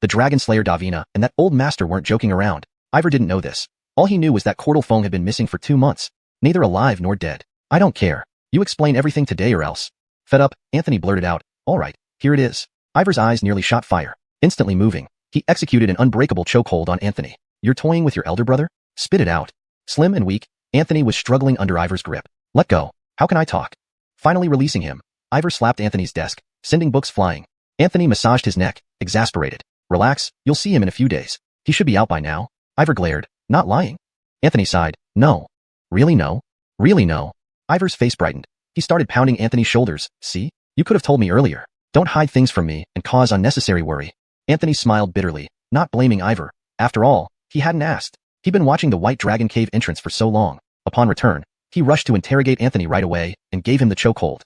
The Dragon Slayer Davina and that old master weren't joking around. Ivor didn't know this. All he knew was that Cordelphone had been missing for 2 months. Neither alive nor dead. I don't care. You explain everything today or else. Fed up, Anthony blurted out, all right, here it is. Ivor's eyes nearly shot fire. Instantly moving, he executed an unbreakable chokehold on Anthony. You're toying with your elder brother? Spit it out. Slim and weak, Anthony was struggling under Ivor's grip. Let go. How can I talk? Finally releasing him, Ivor slapped Anthony's desk, sending books flying. Anthony massaged his neck, exasperated. Relax, you'll see him in a few days. He should be out by now. Ivor glared, not lying. Anthony sighed, no. Really no? Really no. Ivor's face brightened. He started pounding Anthony's shoulders. See? You could have told me earlier. Don't hide things from me and cause unnecessary worry. Anthony smiled bitterly, not blaming Ivor. After all, he hadn't asked. He'd been watching the White Dragon Cave entrance for so long. Upon return, he rushed to interrogate Anthony right away and gave him the chokehold.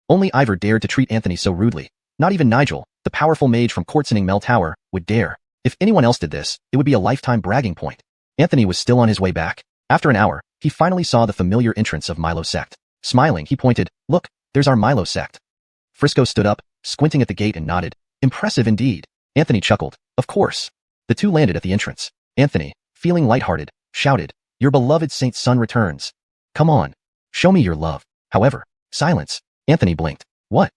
Only Ivor dared to treat Anthony so rudely. Not even Nigel, the powerful mage from Courtsening Mel Tower, would dare. If anyone else did this, it would be a lifetime bragging point. Anthony was still on his way back. After an hour, he finally saw the familiar entrance of Milo Sect. Smiling, he pointed, look, there's our Milo Sect. Frisco stood up, squinting at the gate and nodded. Impressive indeed. Anthony chuckled. Of course. The two landed at the entrance. Anthony, feeling lighthearted, shouted, your beloved Saint's son returns. Come on. Show me your love. However, silence. Anthony blinked. What?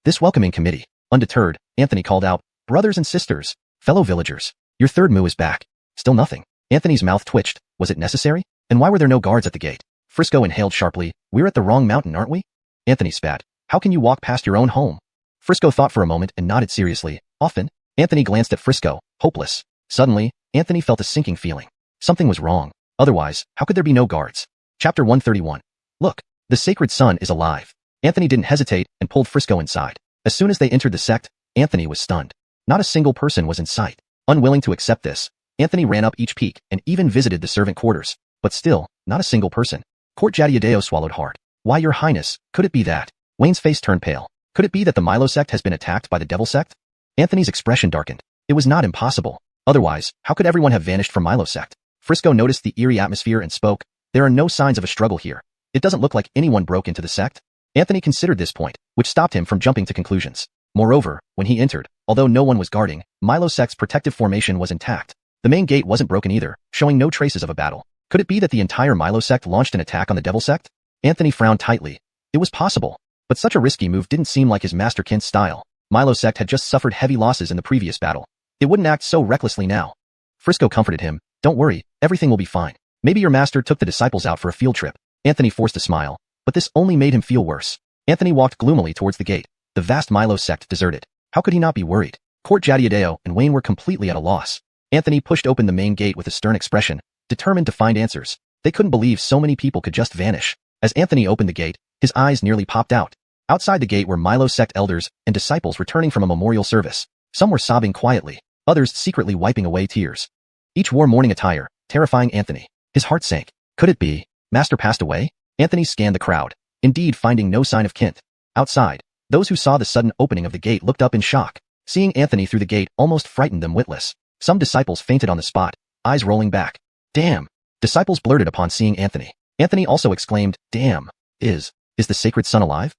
This welcoming committee. Undeterred, Anthony called out, brothers and sisters, fellow villagers, your third moo is back. Still nothing. Anthony's mouth twitched. Was it necessary? And why were there no guards at the gate? Frisco inhaled sharply. We're at the wrong mountain, aren't we? Anthony spat. How can you walk past your own home? Frisco thought for a moment and nodded seriously. Often. Anthony glanced at Frisco, hopeless. Suddenly, Anthony felt a sinking feeling. Something was wrong. Otherwise, how could there be no guards? Chapter 131. Look, the sacred sun is alive. Anthony didn't hesitate and pulled Frisco inside. As soon as they entered the sect, Anthony was stunned. Not a single person was in sight. Unwilling to accept this, Anthony ran up each peak and even visited the servant quarters. But still, not a single person. Court Jadiadeo swallowed hard. Why, your highness, could it be that? Wayne's face turned pale. Could it be that the Milo sect has been attacked by the devil sect? Anthony's expression darkened. It was not impossible. Otherwise, how could everyone have vanished from Milo sect? Frisco noticed the eerie atmosphere and spoke. There are no signs of a struggle here. It doesn't look like anyone broke into the sect. Anthony considered this point, which stopped him from jumping to conclusions. Moreover, when he entered, although no one was guarding, Milo sect's protective formation was intact. The main gate wasn't broken either, showing no traces of a battle. Could it be that the entire Milo sect launched an attack on the devil sect? Anthony frowned tightly. It was possible. But such a risky move didn't seem like his masterkind's style. Milo sect had just suffered heavy losses in the previous battle. It wouldn't act so recklessly now. Frisco comforted him. Don't worry, everything will be fine. Maybe your master took the disciples out for a field trip. Anthony forced a smile, but this only made him feel worse. Anthony walked gloomily towards the gate. The vast Milo sect deserted. How could he not be worried? Court Jadiadeo and Wayne were completely at a loss. Anthony pushed open the main gate with a stern expression, determined to find answers. They couldn't believe so many people could just vanish. As Anthony opened the gate, his eyes nearly popped out. Outside the gate were Milo sect elders and disciples returning from a memorial service. Some were sobbing quietly, others secretly wiping away tears. Each wore mourning attire, terrifying Anthony. His heart sank. Could it be? Master passed away? Anthony scanned the crowd, indeed finding no sign of Kint. Outside, those who saw the sudden opening of the gate looked up in shock. Seeing Anthony through the gate almost frightened them witless. Some disciples fainted on the spot, eyes rolling back. Damn! Disciples blurted upon seeing Anthony. Anthony also exclaimed, damn. Is the sacred sun alive?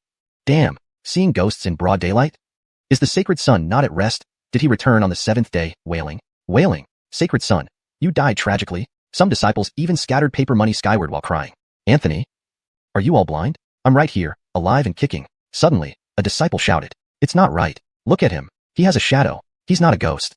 Damn! Seeing ghosts in broad daylight? Is the sacred sun not at rest? Did he return on the 7th day, wailing? Wailing! Sacred sun, you died tragically. Some disciples even scattered paper money skyward while crying. Anthony? Are you all blind? I'm right here, alive and kicking. Suddenly, a disciple shouted. It's not right. Look at him. He has a shadow. He's not a ghost.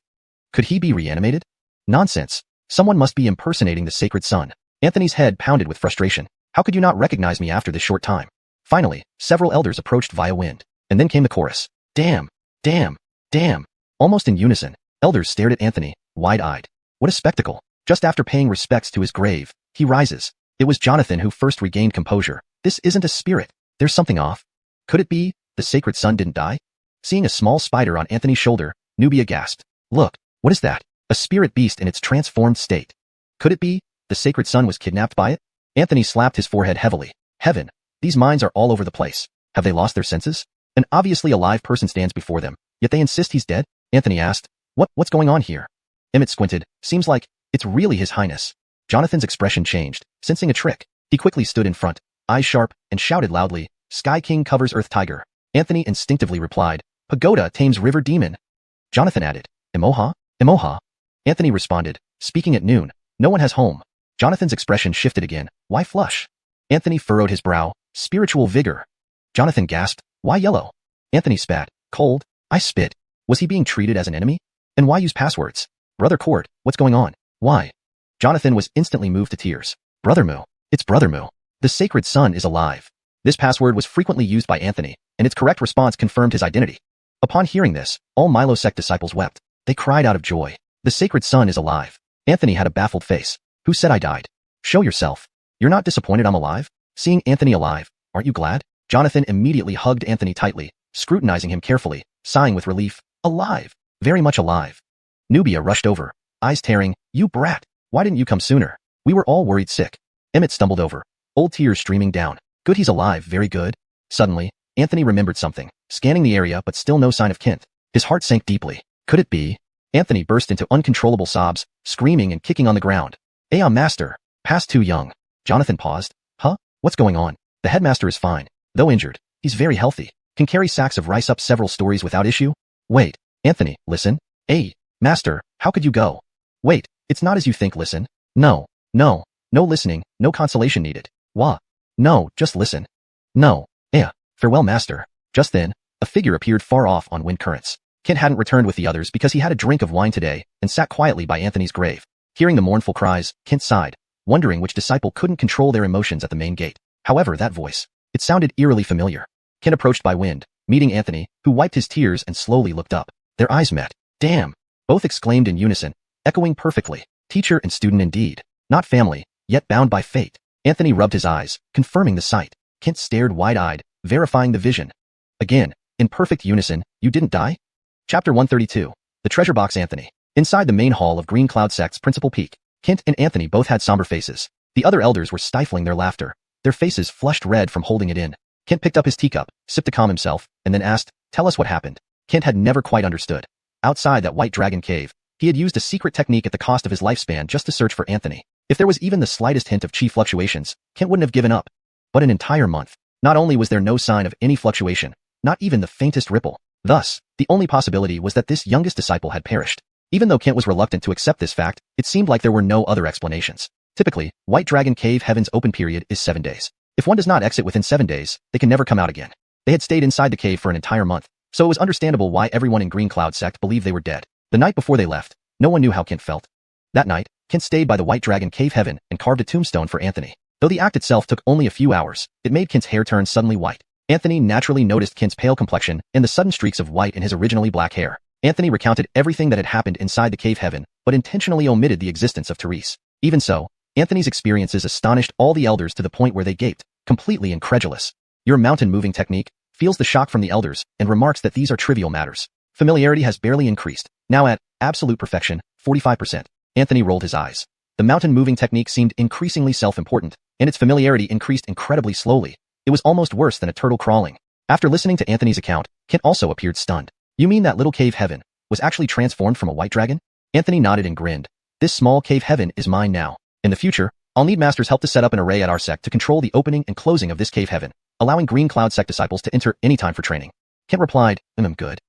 Could he be reanimated? Nonsense. Someone must be impersonating the sacred sun. Anthony's head pounded with frustration. How could you not recognize me after this short time? Finally, several elders approached via wind. And then came the chorus. Damn! Damn! Damn! Almost in unison, elders stared at Anthony, wide-eyed. What a spectacle. Just after paying respects to his grave, he rises. It was Jonathan who first regained composure. This isn't a spirit. There's something off. Could it be the sacred sun didn't die? Seeing a small spider on Anthony's shoulder, Nubia gasped. Look, what is that? A spirit beast in its transformed state. Could it be the sacred sun was kidnapped by it? Anthony slapped his forehead heavily. Heaven, these minds are all over the place. Have they lost their senses? An obviously alive person stands before them, yet they insist he's dead? Anthony asked. What's going on here? Emmett squinted. Seems like it's really His Highness. Jonathan's expression changed, sensing a trick. He quickly stood in front, eyes sharp, and shouted loudly, Sky King covers Earth Tiger. Anthony instinctively replied, Pagoda tames River Demon. Jonathan added, Emoha? Emoha? Anthony responded, speaking at noon. No one has home. Jonathan's expression shifted again. Why flush? Anthony furrowed his brow. Spiritual vigor. Jonathan gasped. Why yellow? Anthony spat. Cold. I spit. Was he being treated as an enemy? And why use passwords? Brother Court, what's going on? Why? Jonathan was instantly moved to tears. Brother Mu. It's Brother Mu. The sacred sun is alive. This password was frequently used by Anthony, and its correct response confirmed his identity. Upon hearing this, all Milo sect disciples wept. They cried out of joy. The sacred sun is alive. Anthony had a baffled face. Who said I died? Show yourself. You're not disappointed I'm alive? Seeing Anthony alive, aren't you glad? Jonathan immediately hugged Anthony tightly, scrutinizing him carefully, sighing with relief. Alive. Very much alive. Nubia rushed over, eyes tearing. You brat. Why didn't you come sooner? We were all worried sick. Emmett stumbled over, old tears streaming down. Good he's alive, very good. Suddenly, Anthony remembered something, scanning the area but still no sign of Kent. His heart sank deeply. Could it be? Anthony burst into uncontrollable sobs, screaming and kicking on the ground. Master. Past too young. Jonathan paused. Huh? What's going on? The headmaster is fine. Though injured, he's very healthy. Can carry sacks of rice up several stories without issue. Wait. Anthony, listen. Master, how could you go? Wait, it's not as you think, listen. No listening, no consolation needed. Wah. No, just listen. No. Farewell, master. Just then, a figure appeared far off on wind currents. Kent hadn't returned with the others because he had a drink of wine today and sat quietly by Anthony's grave. Hearing the mournful cries, Kent sighed, wondering which disciple couldn't control their emotions at the main gate. However, that voice, it sounded eerily familiar. Kent approached by wind, meeting Anthony, who wiped his tears and slowly looked up. Their eyes met. Damn! Both exclaimed in unison, echoing perfectly. Teacher and student indeed. Not family, yet bound by fate. Anthony rubbed his eyes, confirming the sight. Kent stared wide-eyed, verifying the vision. Again, in perfect unison, you didn't die? Chapter 132. The Treasure Box. Anthony. Inside the main hall of Green Cloud Sect's principal peak, Kent and Anthony both had somber faces. The other elders were stifling their laughter, their faces flushed red from holding it in. Kent picked up his teacup, sipped to calm himself, and then asked, tell us what happened. Kent had never quite understood. Outside that White Dragon cave, he had used a secret technique at the cost of his lifespan just to search for Anthony. If there was even the slightest hint of chi fluctuations, Kent wouldn't have given up. But an entire month. Not only was there no sign of any fluctuation, not even the faintest ripple. Thus, the only possibility was that this youngest disciple had perished. Even though Kent was reluctant to accept this fact, it seemed like there were no other explanations. Typically, White Dragon Cave Heaven's open period is 7 days. If one does not exit within 7 days, they can never come out again. They had stayed inside the cave for an entire month, so it was understandable why everyone in Green Cloud Sect believed they were dead. The night before they left, no one knew how Kent felt. That night, Kent stayed by the White Dragon Cave Heaven and carved a tombstone for Anthony. Though the act itself took only a few hours, it made Kent's hair turn suddenly white. Anthony naturally noticed Kent's pale complexion and the sudden streaks of white in his originally black hair. Anthony recounted everything that had happened inside the cave heaven, but intentionally omitted the existence of Therese. Even so, Anthony's experiences astonished all the elders to the point where they gaped, completely incredulous. Your mountain-moving technique feels the shock from the elders and remarks that these are trivial matters. Familiarity has barely increased, now at absolute perfection, 45%. Anthony rolled his eyes. The mountain-moving technique seemed increasingly self-important, and its familiarity increased incredibly slowly. It was almost worse than a turtle crawling. After listening to Anthony's account, Kent also appeared stunned. You mean that little cave heaven was actually transformed from a white dragon? Anthony nodded and grinned. This small cave heaven is mine now. In the future, I'll need Master's help to set up an array at our sect to control the opening and closing of this cave heaven, allowing Green Cloud Sect disciples to enter anytime for training. Kent replied, good.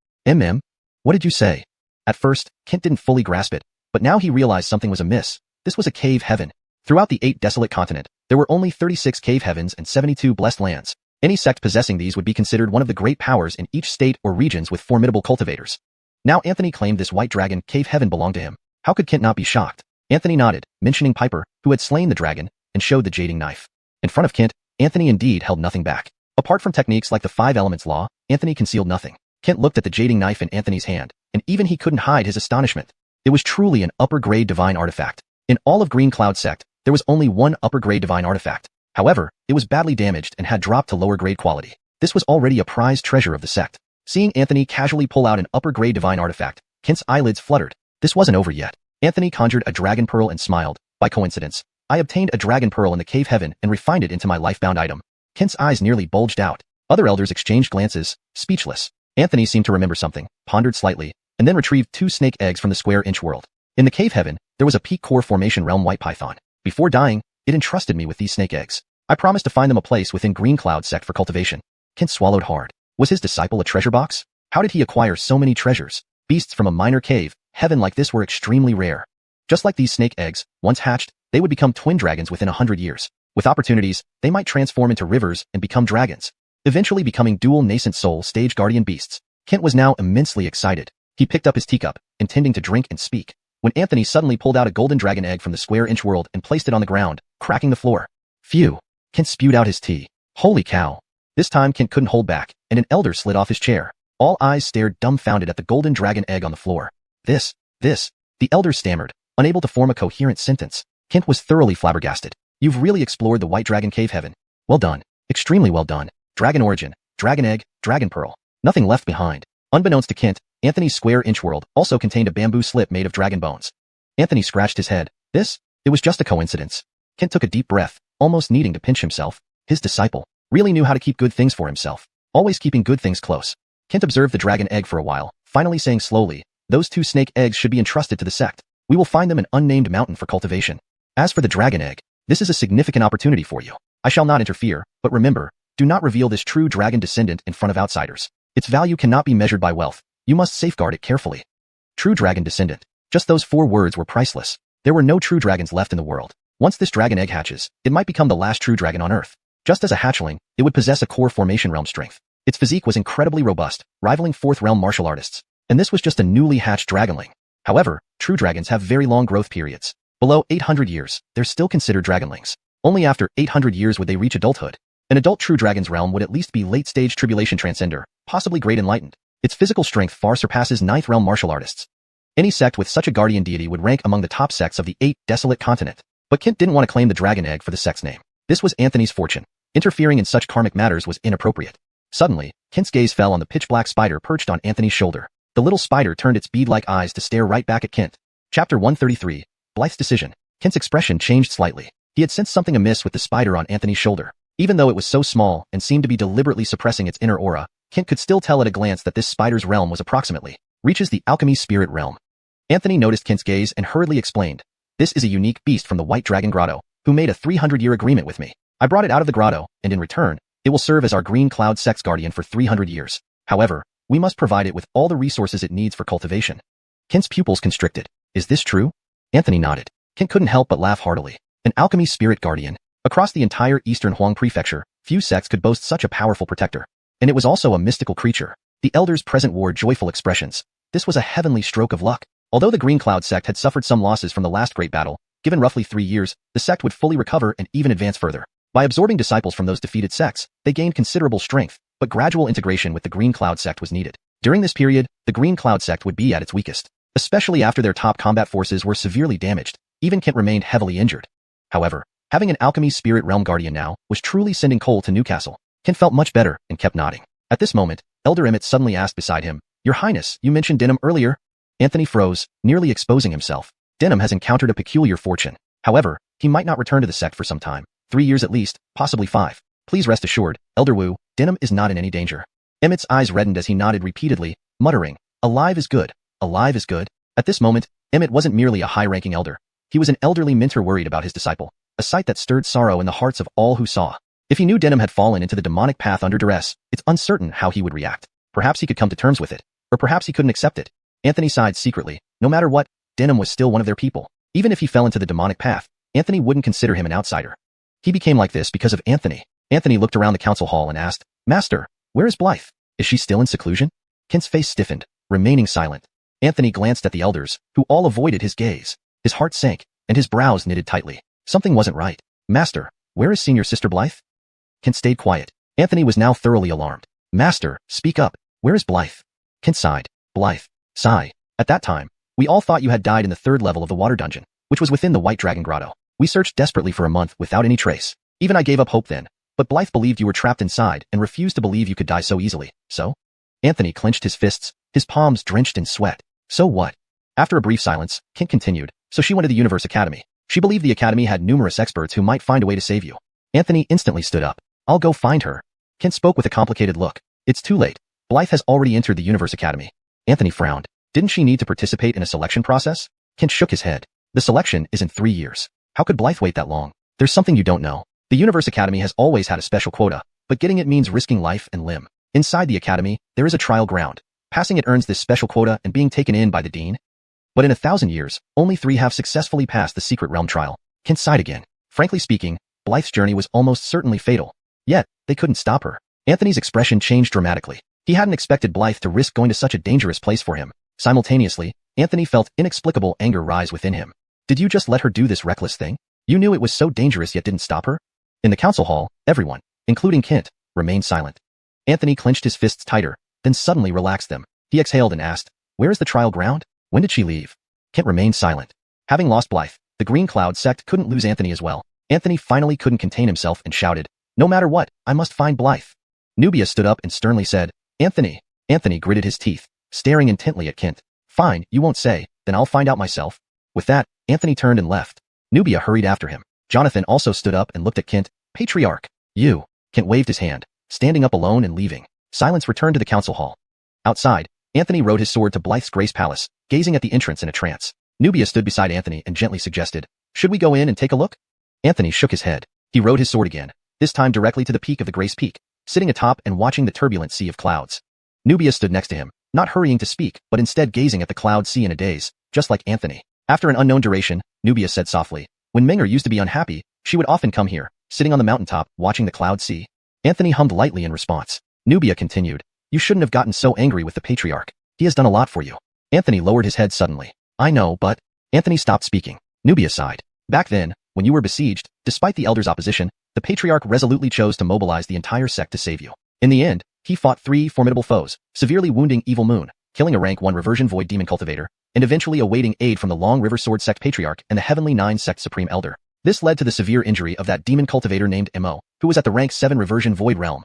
What did you say? At first, Kent didn't fully grasp it, but now he realized something was amiss. This was a cave heaven. Throughout the 8 desolate continent, there were only 36 cave heavens and 72 blessed lands. Any sect possessing these would be considered one of the great powers in each state or regions with formidable cultivators. Now Anthony claimed this white dragon cave heaven belonged to him. How could Kent not be shocked? Anthony nodded, mentioning Piper, who had slain the dragon, and showed the jading knife. In front of Kent, Anthony indeed held nothing back. Apart from techniques like the 5 elements law, Anthony concealed nothing. Kent looked at the jading knife in Anthony's hand, and even he couldn't hide his astonishment. It was truly an upper-grade divine artifact. In all of Green Cloud Sect, there was only one upper-grade divine artifact. However, it was badly damaged and had dropped to lower-grade quality. This was already a prized treasure of the sect. Seeing Anthony casually pull out an upper-grade divine artifact, Kent's eyelids fluttered. This wasn't over yet. Anthony conjured a dragon pearl and smiled. By coincidence, I obtained a dragon pearl in the cave heaven and refined it into my life-bound item. Kent's eyes nearly bulged out. Other elders exchanged glances, speechless. Anthony seemed to remember something, pondered slightly, and then retrieved 2 snake eggs from the square-inch world. In the cave heaven, there was a peak core formation realm white python. Before dying, it entrusted me with these snake eggs. I promised to find them a place within Green Cloud sect for cultivation. Kent swallowed hard. Was his disciple a treasure box? How did he acquire so many treasures? Beasts from a minor cave, heaven like this were extremely rare. Just like these snake eggs, once hatched, they would become twin dragons within 100 years. With opportunities, they might transform into rivers and become dragons, eventually becoming dual nascent soul stage guardian beasts. Kent was now immensely excited. He picked up his teacup, intending to drink and speak, when Anthony suddenly pulled out a golden dragon egg from the square-inch world and placed it on the ground, cracking the floor. Phew! Kent spewed out his tea. Holy cow! This time Kent couldn't hold back, and an elder slid off his chair. All eyes stared dumbfounded at the golden dragon egg on the floor. This, the elder stammered, unable to form a coherent sentence. Kent was thoroughly flabbergasted. You've really explored the White Dragon Cave heaven. Well done. Extremely well done. Dragon origin, dragon egg, dragon pearl. Nothing left behind. Unbeknownst to Kent, Anthony's square-inch world also contained a bamboo slip made of dragon bones. Anthony scratched his head. It was just a coincidence. Kent took a deep breath, almost needing to pinch himself. His disciple really knew how to keep good things for himself, always keeping good things close. Kent observed the dragon egg for a while, finally saying slowly, those 2 snake eggs should be entrusted to the sect. We will find them an unnamed mountain for cultivation. As for the dragon egg, this is a significant opportunity for you. I shall not interfere, but remember, do not reveal this true dragon descendant in front of outsiders. Its value cannot be measured by wealth. You must safeguard it carefully. True dragon descendant. Just those 4 words were priceless. There were no true dragons left in the world. Once this dragon egg hatches, it might become the last true dragon on Earth. Just as a hatchling, it would possess a core formation realm strength. Its physique was incredibly robust, rivaling 4th realm martial artists. And this was just a newly hatched dragonling. However, true dragons have very long growth periods. Below 800 years, they're still considered dragonlings. Only after 800 years would they reach adulthood. An adult true dragon's realm would at least be late-stage tribulation transcender, possibly great enlightened. Its physical strength far surpasses 9th realm martial artists. Any sect with such a guardian deity would rank among the top sects of the 8 desolate continent. But Kent didn't want to claim the dragon egg for the sect's name. This was Anthony's fortune. Interfering in such karmic matters was inappropriate. Suddenly, Kent's gaze fell on the pitch-black spider perched on Anthony's shoulder. The little spider turned its bead-like eyes to stare right back at Kent. Chapter 133, Blythe's Decision. Kent's expression changed slightly. He had sensed something amiss with the spider on Anthony's shoulder. Even though it was so small and seemed to be deliberately suppressing its inner aura, Kent could still tell at a glance that this spider's realm was approximately reaches the alchemy spirit realm. Anthony noticed Kent's gaze and hurriedly explained, this is a unique beast from the White Dragon Grotto, who made a 300-year agreement with me. I brought it out of the grotto, and in return, it will serve as our Green Cloud Sect's guardian for 300 years. However, we must provide it with all the resources it needs for cultivation. Kent's pupils constricted. Is this true? Anthony nodded. Kent couldn't help but laugh heartily. An alchemy spirit guardian. Across the entire eastern Huang prefecture, few sects could boast such a powerful protector. And it was also a mystical creature. The elders present wore joyful expressions. This was a heavenly stroke of luck. Although the Green Cloud sect had suffered some losses from the last great battle, given roughly 3 years, the sect would fully recover and even advance further. By absorbing disciples from those defeated sects, they gained considerable strength, but gradual integration with the Green Cloud sect was needed. During this period, the Green Cloud sect would be at its weakest, especially after their top combat forces were severely damaged. Even Kent remained heavily injured. However, having an alchemy spirit realm guardian now was truly sending coal to Newcastle. Kent felt much better and kept nodding. At this moment, Elder Emmett suddenly asked beside him, Your Highness, you mentioned Denham earlier? Anthony froze, nearly exposing himself. Denham has encountered a peculiar fortune. However, he might not return to the sect for some time. 3 years at least, possibly 5. Please rest assured, Elder Wu, Denham is not in any danger. Emmett's eyes reddened as he nodded repeatedly, muttering, Alive is good. Alive is good. At this moment, Emmett wasn't merely a high-ranking elder. He was an elderly mentor worried about his disciple, a sight that stirred sorrow in the hearts of all who saw. If he knew Denham had fallen into the demonic path under duress, it's uncertain how he would react. Perhaps he could come to terms with it, or perhaps he couldn't accept it. Anthony sighed secretly. No matter what, Denham was still one of their people. Even if he fell into the demonic path, Anthony wouldn't consider him an outsider. He became like this because of Anthony. Anthony looked around the council hall and asked, Master, where is Blythe? Is she still in seclusion? Kent's face stiffened, remaining silent. Anthony glanced at the elders, who all avoided his gaze. His heart sank, and his brows knitted tightly. Something wasn't right. Master, where is Senior Sister Blythe? Kent stayed quiet. Anthony was now thoroughly alarmed. Master, speak up. Where is Blythe? Kent sighed. Blythe. Sigh. At that time, we all thought you had died in the 3rd level of the water dungeon, which was within the White Dragon Grotto. We searched desperately for a month without any trace. Even I gave up hope then. But Blythe believed you were trapped inside and refused to believe you could die so easily. So? Anthony clenched his fists, his palms drenched in sweat. So what? After a brief silence, Kent continued. So she went to the Universe Academy. She believed the Academy had numerous experts who might find a way to save you. Anthony instantly stood up. I'll go find her. Kent spoke with a complicated look. It's too late. Blythe has already entered the Universe Academy. Anthony frowned. Didn't she need to participate in a selection process? Kent shook his head. The selection is in 3 years. How could Blythe wait that long? There's something you don't know. The Universe Academy has always had a special quota, but getting it means risking life and limb. Inside the Academy, there is a trial ground. Passing it earns this special quota and being taken in by the Dean. But in 1,000 years, only 3 have successfully passed the Secret Realm trial. Kent sighed again. Frankly speaking, Blythe's journey was almost certainly fatal. Yet, they couldn't stop her. Anthony's expression changed dramatically. He hadn't expected Blythe to risk going to such a dangerous place for him. Simultaneously, Anthony felt inexplicable anger rise within him. Did you just let her do this reckless thing? You knew it was so dangerous yet didn't stop her? In the council hall, everyone, including Kent, remained silent. Anthony clenched his fists tighter, then suddenly relaxed them. He exhaled and asked, "Where is the trial ground? When did she leave?" Kent remained silent. Having lost Blythe, the Green Cloud sect couldn't lose Anthony as well. Anthony finally couldn't contain himself and shouted, "No matter what, I must find Blythe." Nubia stood up and sternly said, "Anthony." Anthony gritted his teeth, staring intently at Kent. "Fine, you won't say, then I'll find out myself." With that, Anthony turned and left. Nubia hurried after him. Jonathan also stood up and looked at Kent. "Patriarch, you." Kent waved his hand, standing up alone and leaving. Silence returned to the council hall. Outside, Anthony rode his sword to Blythe's Grace Palace, gazing at the entrance in a trance. Nubia stood beside Anthony and gently suggested, "Should we go in and take a look?" Anthony shook his head. He rode his sword again, this time directly to the peak of the Grace Peak, sitting atop and watching the turbulent sea of clouds. Nubia stood next to him, not hurrying to speak, but instead gazing at the cloud sea in a daze, just like Anthony. After an unknown duration, Nubia said softly, "When Menger used to be unhappy, she would often come here, sitting on the mountaintop, watching the cloud sea." Anthony hummed lightly in response. Nubia continued, "You shouldn't have gotten so angry with the Patriarch. He has done a lot for you." Anthony lowered his head suddenly. "I know, but..." Anthony stopped speaking. Nubia sighed. "Back then, when you were besieged, despite the Elder's opposition, the Patriarch resolutely chose to mobilize the entire sect to save you. In the end, he fought 3 formidable foes, severely wounding Evil Moon, killing a rank 1 Reversion Void Demon Cultivator, and eventually awaiting aid from the Long River Sword Sect Patriarch and the Heavenly 9 Sect Supreme Elder. This led to the severe injury of that demon cultivator named Mo, who was at the rank 7 Reversion Void Realm."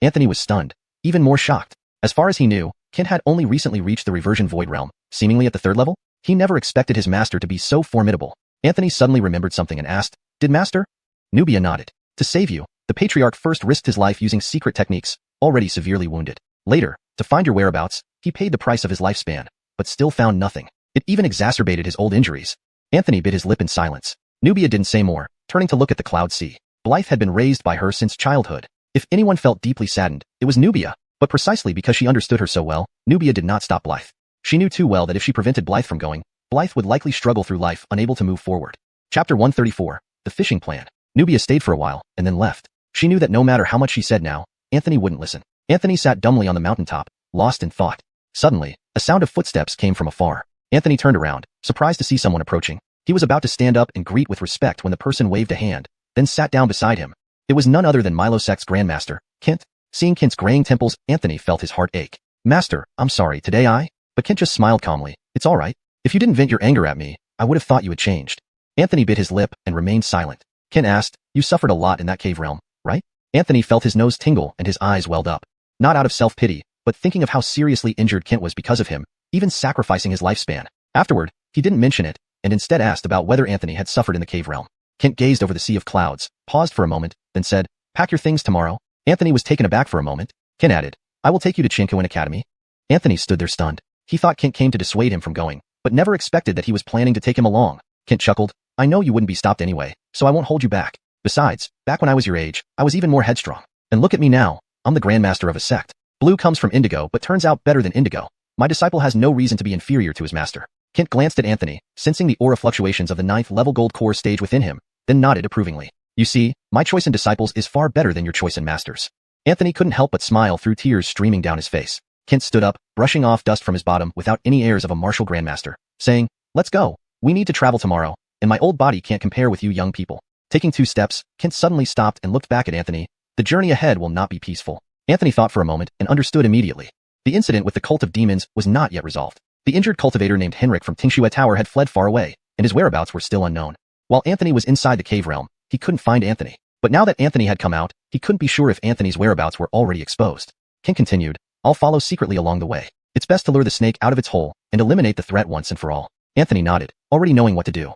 Anthony was stunned, even more shocked. As far as he knew, Kent had only recently reached the Reversion Void Realm, seemingly at the 3rd level. He never expected his master to be so formidable. Anthony suddenly remembered something and asked, "Did Master?" Nubia nodded. "To save you, the Patriarch first risked his life using secret techniques, already severely wounded. Later, to find your whereabouts, he paid the price of his lifespan, but still found nothing. It even exacerbated his old injuries." Anthony bit his lip in silence. Nubia didn't say more, turning to look at the cloud sea. Blythe had been raised by her since childhood. If anyone felt deeply saddened, it was Nubia. But precisely because she understood her so well, Nubia did not stop Blythe. She knew too well that if she prevented Blythe from going, Blythe would likely struggle through life, unable to move forward. Chapter 134, The Fishing Plan. Nubia stayed for a while, and then left. She knew that no matter how much she said now, Anthony wouldn't listen. Anthony sat dumbly on the mountaintop, lost in thought. Suddenly, a sound of footsteps came from afar. Anthony turned around, surprised to see someone approaching. He was about to stand up and greet with respect when the person waved a hand, then sat down beside him. It was none other than Milo Sect's Grandmaster, Kent. Seeing Kent's graying temples, Anthony felt his heart ache. "Master, I'm sorry, today I..." But Kent just smiled calmly. "It's all right. If you didn't vent your anger at me, I would have thought you had changed." Anthony bit his lip and remained silent. Kent asked, "You suffered a lot in that cave realm, right?" Anthony felt his nose tingle and his eyes welled up. Not out of self-pity, but thinking of how seriously injured Kent was because of him, even sacrificing his lifespan. Afterward, he didn't mention it, and instead asked about whether Anthony had suffered in the cave realm. Kent gazed over the sea of clouds, paused for a moment, then said, "Pack your things tomorrow." Anthony was taken aback for a moment. Kent added, "I will take you to Chinkoin Academy." Anthony stood there stunned. He thought Kent came to dissuade him from going, but never expected that he was planning to take him along. Kent chuckled, "I know you wouldn't be stopped anyway, so I won't hold you back. Besides, back when I was your age, I was even more headstrong. And look at me now, I'm the Grandmaster of a sect. Blue comes from indigo but turns out better than indigo. My disciple has no reason to be inferior to his master." Kent glanced at Anthony, sensing the aura fluctuations of the 9th level gold core stage within him, then nodded approvingly. "You see, my choice in disciples is far better than your choice in masters." Anthony couldn't help but smile through tears streaming down his face. Kent stood up, brushing off dust from his bottom without any airs of a martial grandmaster, saying, "Let's go. We need to travel tomorrow, and my old body can't compare with you young people." Taking 2 steps, Kent suddenly stopped and looked back at Anthony. The journey ahead will not be peaceful. Anthony thought for a moment and understood immediately. The incident with the cult of demons was not yet resolved. The injured cultivator named Henrik from Tingxue Tower had fled far away, and his whereabouts were still unknown. While Anthony was inside the cave realm, he couldn't find Anthony. But now that Anthony had come out, he couldn't be sure if Anthony's whereabouts were already exposed. Kent continued, "I'll follow secretly along the way. It's best to lure the snake out of its hole and eliminate the threat once and for all." Anthony nodded, already knowing what to do.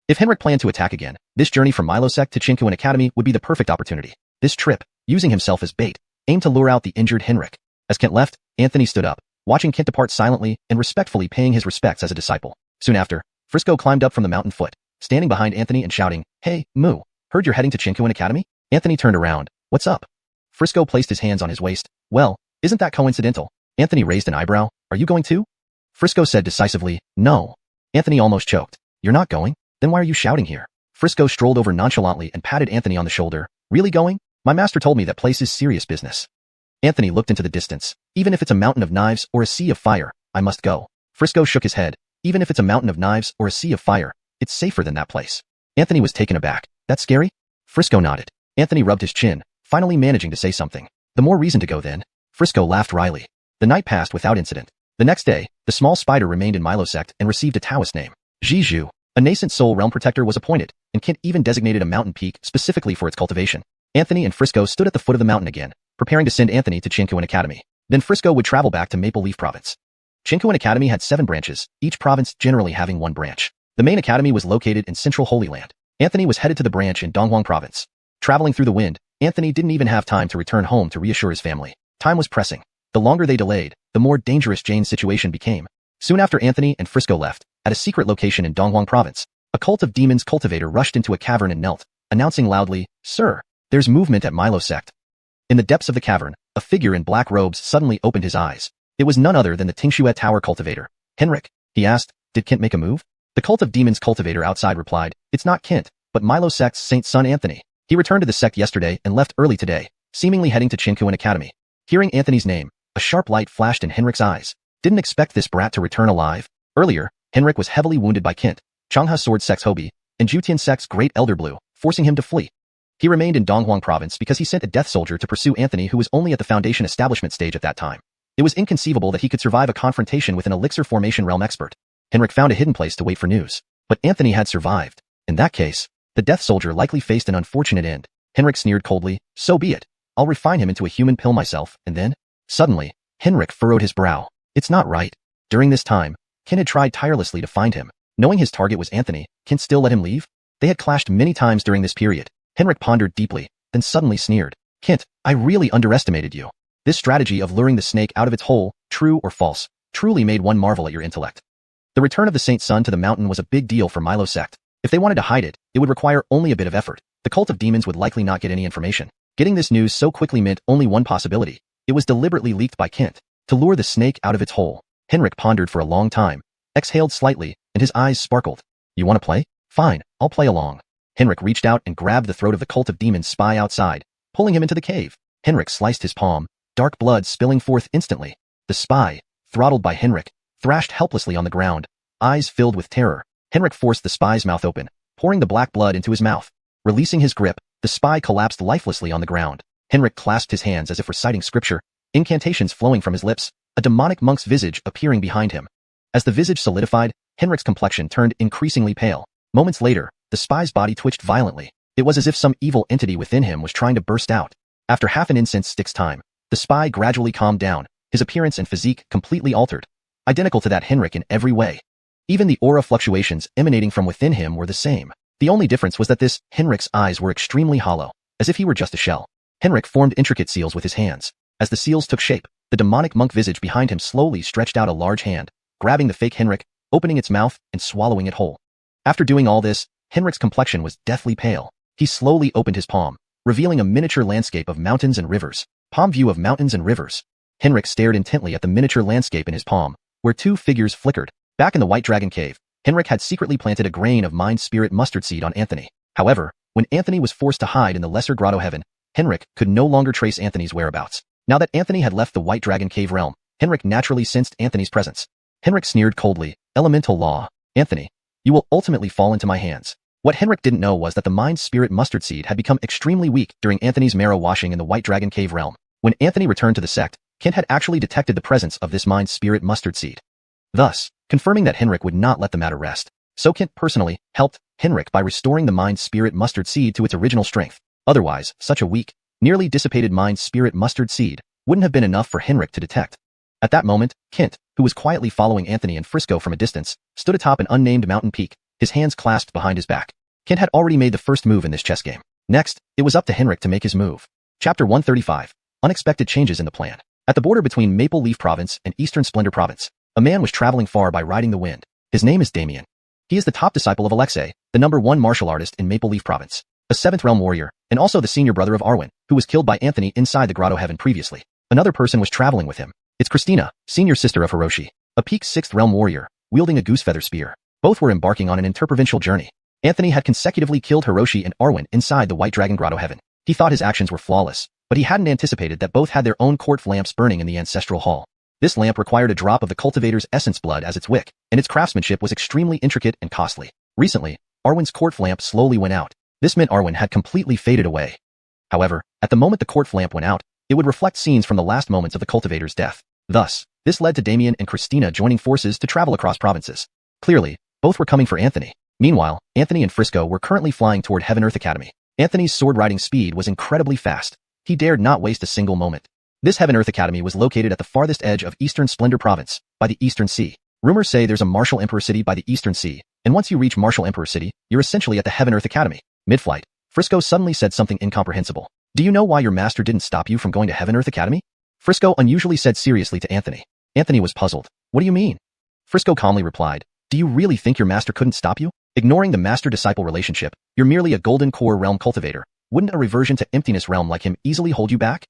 If Henrik planned to attack again, this journey from Milo Sect to Chinkoin Academy would be the perfect opportunity. This trip, using himself as bait, aimed to lure out the injured Henrik. As Kent left, Anthony stood up, watching Kent depart silently and respectfully paying his respects as a disciple. Soon after, Frisco climbed up from the mountain foot, standing behind Anthony and shouting, "Hey, Moo, heard you're heading to Chinkuan Academy?" Anthony turned around. "What's up?" Frisco placed his hands on his waist. "Well, isn't that coincidental?" Anthony raised an eyebrow. "Are you going too?" Frisco said decisively, "No." Anthony almost choked. "You're not going? Then why are you shouting here?" Frisco strolled over nonchalantly and patted Anthony on the shoulder. "Really going? My master told me that place is serious business." Anthony looked into the distance. "Even if it's a mountain of knives or a sea of fire, I must go." Frisco shook his head. "Even if it's a mountain of knives or a sea of fire, it's safer than that place." Anthony was taken aback. "That's scary?" Frisco nodded. Anthony rubbed his chin, finally managing to say something. "The more reason to go then." Frisco laughed wryly. The night passed without incident. The next day, the small spider remained in Milo sect and received a Taoist name. Jiju, a nascent soul realm protector, was appointed, and Kent even designated a mountain peak specifically for its cultivation. Anthony and Frisco stood at the foot of the mountain again, preparing to send Anthony to Chinkuan Academy. Then Frisco would travel back to Maple Leaf Province. Chinkuan Academy had 7 branches, each province generally having 1 branch. The main academy was located in Central Holy Land. Anthony was headed to the branch in Donghuang Province. Traveling through the wind, Anthony didn't even have time to return home to reassure his family. Time was pressing. The longer they delayed, the more dangerous Jane's situation became. Soon after Anthony and Frisco left, at a secret location in Donghuang Province, a cult of demons cultivator rushed into a cavern and knelt, announcing loudly, "Sir, there's movement at Milo sect." In the depths of the cavern, a figure in black robes suddenly opened his eyes. It was none other than the Tingxue Tower cultivator. "Henrik," he asked, "did Kent make a move?" The cult of demons cultivator outside replied, "It's not Kent, but Milo sect's saint's son Anthony. He returned to the sect yesterday and left early today, seemingly heading to Chinkuan Academy." Hearing Anthony's name, a sharp light flashed in Henrik's eyes. Didn't expect this brat to return alive. Earlier, Henrik was heavily wounded by Kent, Changha Sword Sect's Hobi, and Jutian Sect's Great Elder Blue, forcing him to flee. He remained in Donghuang Province because he sent a death soldier to pursue Anthony, who was only at the foundation establishment stage at that time. It was inconceivable that he could survive a confrontation with an elixir formation realm expert. Henrik found a hidden place to wait for news. But Anthony had survived. In that case, the death soldier likely faced an unfortunate end. Henrik sneered coldly, "So be it. I'll refine him into a human pill myself, and then..." Suddenly, Henrik furrowed his brow. It's not right. During this time, Kent had tried tirelessly to find him. Knowing his target was Anthony, Kent still let him leave? They had clashed many times during this period. Henrik pondered deeply, then suddenly sneered. "Kent, I really underestimated you. This strategy of luring the snake out of its hole, true or false, truly made one marvel at your intellect." The return of the Saint's son to the mountain was a big deal for Milo sect. If they wanted to hide it, it would require only a bit of effort. The cult of demons would likely not get any information. Getting this news so quickly meant only one possibility. It was deliberately leaked by Kent, to lure the snake out of its hole. Henrik pondered for a long time, exhaled slightly, and his eyes sparkled. "You want to play? Fine, I'll play along." Henrik reached out and grabbed the throat of the cult of demons spy outside, pulling him into the cave. Henrik sliced his palm, dark blood spilling forth instantly. The spy, throttled by Henrik, thrashed helplessly on the ground, eyes filled with terror. Henrik forced the spy's mouth open, pouring the black blood into his mouth. Releasing his grip, the spy collapsed lifelessly on the ground. Henrik clasped his hands as if reciting scripture, incantations flowing from his lips, a demonic monk's visage appearing behind him. As the visage solidified, Henrik's complexion turned increasingly pale. Moments later, the spy's body twitched violently. It was as if some evil entity within him was trying to burst out. After half an incense stick's time, the spy gradually calmed down, his appearance and physique completely altered, identical to that Henrik in every way. Even the aura fluctuations emanating from within him were the same. The only difference was that this Henrik's eyes were extremely hollow, as if he were just a shell. Henrik formed intricate seals with his hands. As the seals took shape, the demonic monk visage behind him slowly stretched out a large hand, grabbing the fake Henrik, opening its mouth and swallowing it whole. After doing all this, Henrik's complexion was deathly pale. He slowly opened his palm, revealing a miniature landscape of mountains and rivers. Palm view of mountains and rivers. Henrik stared intently at the miniature landscape in his palm, where 2 figures flickered. Back in the White Dragon Cave, Henrik had secretly planted a grain of mind spirit mustard seed on Anthony. However, when Anthony was forced to hide in the Lesser Grotto Heaven, Henrik could no longer trace Anthony's whereabouts. Now that Anthony had left the White Dragon Cave realm, Henrik naturally sensed Anthony's presence. Henrik sneered coldly, "Elemental law. Anthony, you will ultimately fall into my hands." What Henrik didn't know was that the mind spirit mustard seed had become extremely weak during Anthony's marrow washing in the White Dragon Cave realm. When Anthony returned to the sect, Kent had actually detected the presence of this mind spirit mustard seed, thus confirming that Henrik would not let the matter rest. So Kent personally helped Henrik by restoring the mind spirit mustard seed to its original strength. Otherwise, such a weak, nearly dissipated mind spirit mustard seed wouldn't have been enough for Henrik to detect. At that moment, Kent, who was quietly following Anthony and Frisco from a distance, stood atop an unnamed mountain peak, his hands clasped behind his back. Kent had already made the first move in this chess game. Next, it was up to Henrik to make his move. Chapter 135. unexpected changes in the plan. At the border between Maple Leaf Province and Eastern Splendor Province, a man was traveling far by riding the wind. His name is Damien. He is the top disciple of Alexei, the #1 martial artist in Maple Leaf Province, a 7th realm warrior, and also the senior brother of Arwen, who was killed by Anthony inside the Grotto Heaven previously. Another person was traveling with him. It's Christina, senior sister of Hiroshi, a peak 6th realm warrior, wielding a goose feather spear. Both were embarking on an interprovincial journey. Anthony had consecutively killed Hiroshi and Arwen inside the White Dragon Grotto Heaven. He thought his actions were flawless, but he hadn't anticipated that both had their own court lamps burning in the ancestral hall. This lamp required a drop of the cultivator's essence blood as its wick, and its craftsmanship was extremely intricate and costly. Recently, Arwen's court lamp slowly went out. This meant Arwen had completely faded away. However, at the moment the court lamp went out, it would reflect scenes from the last moments of the cultivator's death. Thus, this led to Damien and Christina joining forces to travel across provinces. Clearly, both were coming for Anthony. Meanwhile, Anthony and Frisco were currently flying toward Heaven Earth Academy. Anthony's sword-riding speed was incredibly fast. He dared not waste a single moment. This Heaven Earth Academy was located at the farthest edge of Eastern Splendor Province, by the Eastern Sea. Rumors say there's a Martial Emperor City by the Eastern Sea, and once you reach Martial Emperor City, you're essentially at the Heaven Earth Academy. Mid-flight, Frisco suddenly said something incomprehensible. Do you know why your master didn't stop you from going to Heaven Earth Academy? Frisco unusually said seriously to Anthony. Anthony was puzzled. What do you mean? Frisco calmly replied, do you really think your master couldn't stop you? Ignoring the master-disciple relationship, you're merely a golden core realm cultivator. Wouldn't a reversion to emptiness realm like him easily hold you back?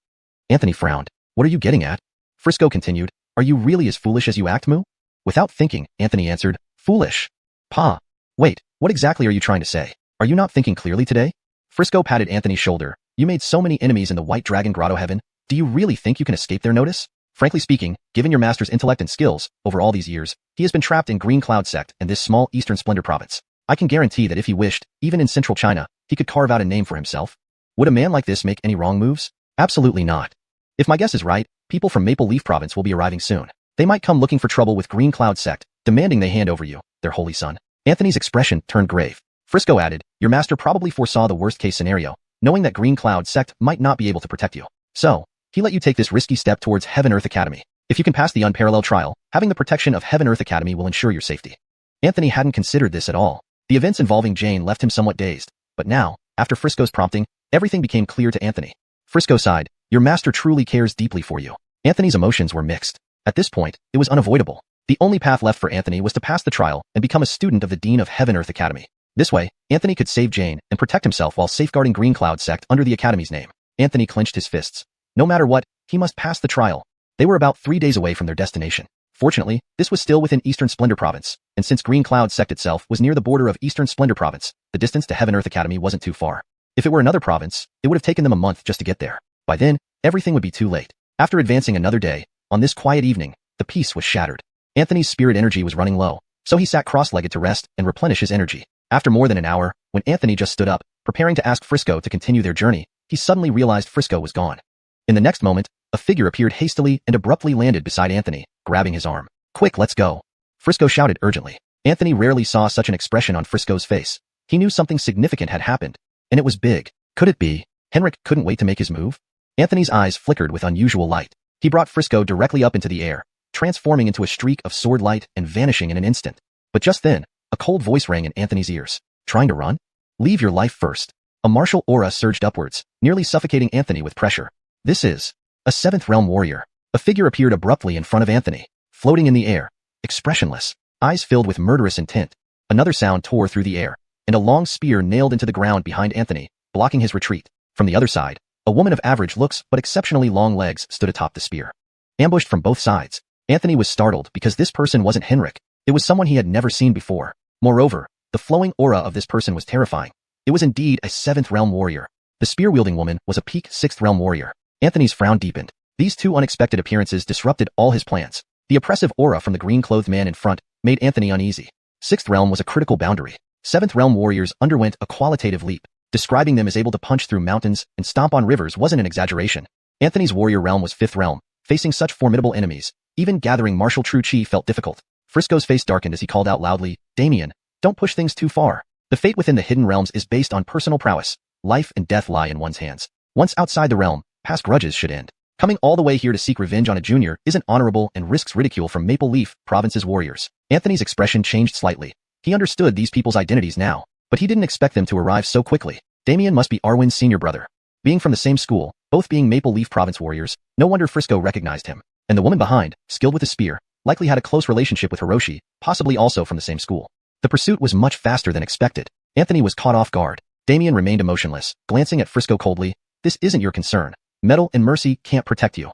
Anthony frowned. What are you getting at? Frisco continued, are you really as foolish as you act, Moo? Without thinking, Anthony answered, foolish. Pa. Wait, what exactly are you trying to say? Are you not thinking clearly today? Frisco patted Anthony's shoulder. You made so many enemies in the White Dragon Grotto Heaven. Do you really think you can escape their notice? Frankly speaking, given your master's intellect and skills, over all these years, he has been trapped in Green Cloud Sect and this small Eastern Splendor Province. I can guarantee that if he wished, even in Central China, he could carve out a name for himself. Would a man like this make any wrong moves? Absolutely not. If my guess is right, people from Maple Leaf Province will be arriving soon. They might come looking for trouble with Green Cloud Sect, demanding they hand over you, their holy son. Anthony's expression turned grave. Frisco added, your master probably foresaw the worst-case scenario, knowing that Green Cloud Sect might not be able to protect you. So, he let you take this risky step towards Heaven Earth Academy. If you can pass the unparalleled trial, having the protection of Heaven Earth Academy will ensure your safety. Anthony hadn't considered this at all. The events involving Jane left him somewhat dazed, but now, after Frisco's prompting, everything became clear to Anthony. Frisco sighed, your master truly cares deeply for you. Anthony's emotions were mixed. At this point, it was unavoidable. The only path left for Anthony was to pass the trial and become a student of the Dean of Heaven Earth Academy. This way, Anthony could save Jane and protect himself while safeguarding Green Cloud Sect under the Academy's name. Anthony clenched his fists. No matter what, he must pass the trial. They were about 3 days away from their destination. Fortunately, this was still within Eastern Splendor Province, and since Green Cloud Sect itself was near the border of Eastern Splendor Province, the distance to Heaven Earth Academy wasn't too far. If it were another province, it would have taken them a month just to get there. By then, everything would be too late. After advancing another day, on this quiet evening, the peace was shattered. Anthony's spirit energy was running low, so he sat cross-legged to rest and replenish his energy. After more than an hour, when Anthony just stood up, preparing to ask Frisco to continue their journey, he suddenly realized Frisco was gone. In the next moment, a figure appeared hastily and abruptly landed beside Anthony, grabbing his arm. Quick, let's go. Frisco shouted urgently. Anthony rarely saw such an expression on Frisco's face. He knew something significant had happened, and it was big. Could it be? Henrik couldn't wait to make his move? Anthony's eyes flickered with unusual light. He brought Frisco directly up into the air, transforming into a streak of sword light and vanishing in an instant. But just then, a cold voice rang in Anthony's ears. Trying to run? Leave your life first. A martial aura surged upwards, nearly suffocating Anthony with pressure. This is a 7th realm warrior. A figure appeared abruptly in front of Anthony, floating in the air, expressionless, eyes filled with murderous intent. Another sound tore through the air, and a long spear nailed into the ground behind Anthony, blocking his retreat. From the other side, a woman of average looks but exceptionally long legs stood atop the spear. Ambushed from both sides, Anthony was startled because this person wasn't Henrik. It was someone he had never seen before. Moreover, the flowing aura of this person was terrifying. It was indeed a 7th realm warrior. The spear-wielding woman was a peak 6th realm warrior. Anthony's frown deepened. These two unexpected appearances disrupted all his plans. The oppressive aura from the green-clothed man in front made Anthony uneasy. 6th realm was a critical boundary. 7th realm warriors underwent a qualitative leap. Describing them as able to punch through mountains and stomp on rivers wasn't an exaggeration. Anthony's warrior realm was 5th realm. Facing such formidable enemies, even gathering martial true chi felt difficult. Frisco's face darkened as he called out loudly, Damien, don't push things too far. The fate within the hidden realms is based on personal prowess. Life and death lie in one's hands. Once outside the realm, past grudges should end. Coming all the way here to seek revenge on a junior isn't honorable and risks ridicule from Maple Leaf Province's warriors. Anthony's expression changed slightly. He understood these people's identities now, but he didn't expect them to arrive so quickly. Damien must be Arwen's senior brother. Being from the same school, Both being Maple Leaf Province warriors, no wonder Frisco recognized him. And the woman behind, skilled with a spear, likely had a close relationship with Hiroshi, possibly also from the same school. The pursuit was much faster than expected. Anthony was caught off guard. Damien remained emotionless, glancing at Frisco coldly. This isn't your concern. Metal and mercy can't protect you.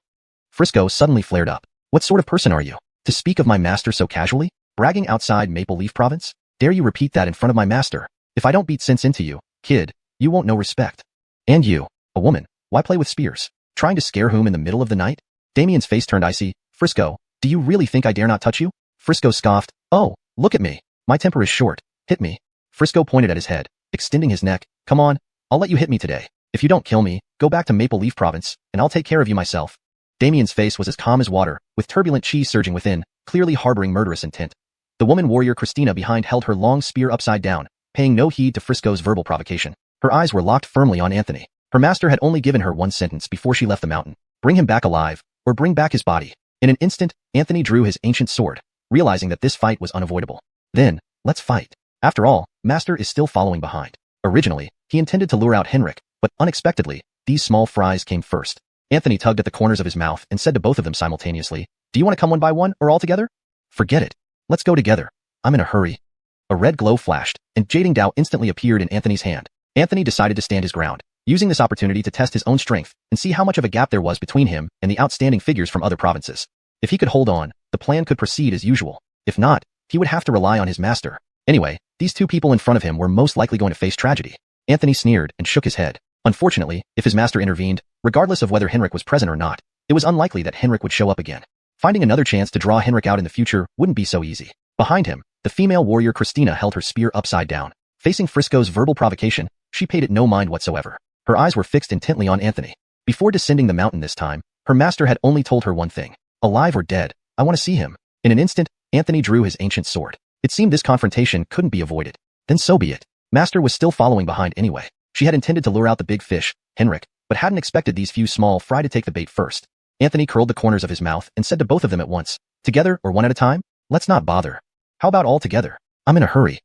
Frisco suddenly flared up. What sort of person are you? To speak of my master so casually? Bragging outside Maple Leaf Province? Dare you repeat that in front of my master? If I don't beat sense into you, kid, you won't know respect. And you, a woman, why play with spears? Trying to scare whom in the middle of the night? Damien's face turned icy. Frisco, do you really think I dare not touch you? Frisco scoffed. Oh, look at me. My temper is short. Hit me. Frisco pointed at his head, extending his neck. Come on, I'll let you hit me today. If you don't kill me, go back to Maple Leaf Province, and I'll take care of you myself. Damien's face was as calm as water, with turbulent chi surging within, clearly harboring murderous intent. The woman warrior Christina behind held her long spear upside down, paying no heed to Frisco's verbal provocation. Her eyes were locked firmly on Anthony. Her master had only given her one sentence before she left the mountain. Bring him back alive, or bring back his body. In an instant, Anthony drew his ancient sword, realizing that this fight was unavoidable. Then, let's fight. After all, master is still following behind. Originally, he intended to lure out Henrik, but unexpectedly, these small fries came first. Anthony tugged at the corners of his mouth and said to both of them simultaneously, do you want to come one by one or all together? Forget it. Let's go together. I'm in a hurry. A red glow flashed, and Jading Dao instantly appeared in Anthony's hand. Anthony decided to stand his ground, using this opportunity to test his own strength and see how much of a gap there was between him and the outstanding figures from other provinces. If he could hold on, the plan could proceed as usual. If not, he would have to rely on his master. Anyway, these two people in front of him were most likely going to face tragedy. Anthony sneered and shook his head. Unfortunately, if his master intervened, regardless of whether Henrik was present or not, it was unlikely that Henrik would show up again. Finding another chance to draw Henrik out in the future wouldn't be so easy. Behind him, the female warrior Christina held her spear upside down. Facing Frisco's verbal provocation, she paid it no mind whatsoever. Her eyes were fixed intently on Anthony. Before descending the mountain this time, her master had only told her one thing. Alive or dead, I want to see him. In an instant, Anthony drew his ancient sword. It seemed this confrontation couldn't be avoided. Then so be it. Master was still following behind anyway. She had intended to lure out the big fish, Henrik, but hadn't expected these few small fry to take the bait first. Anthony curled the corners of his mouth and said to both of them at once, together or one at a time? Let's not bother. How about all together? I'm in a hurry.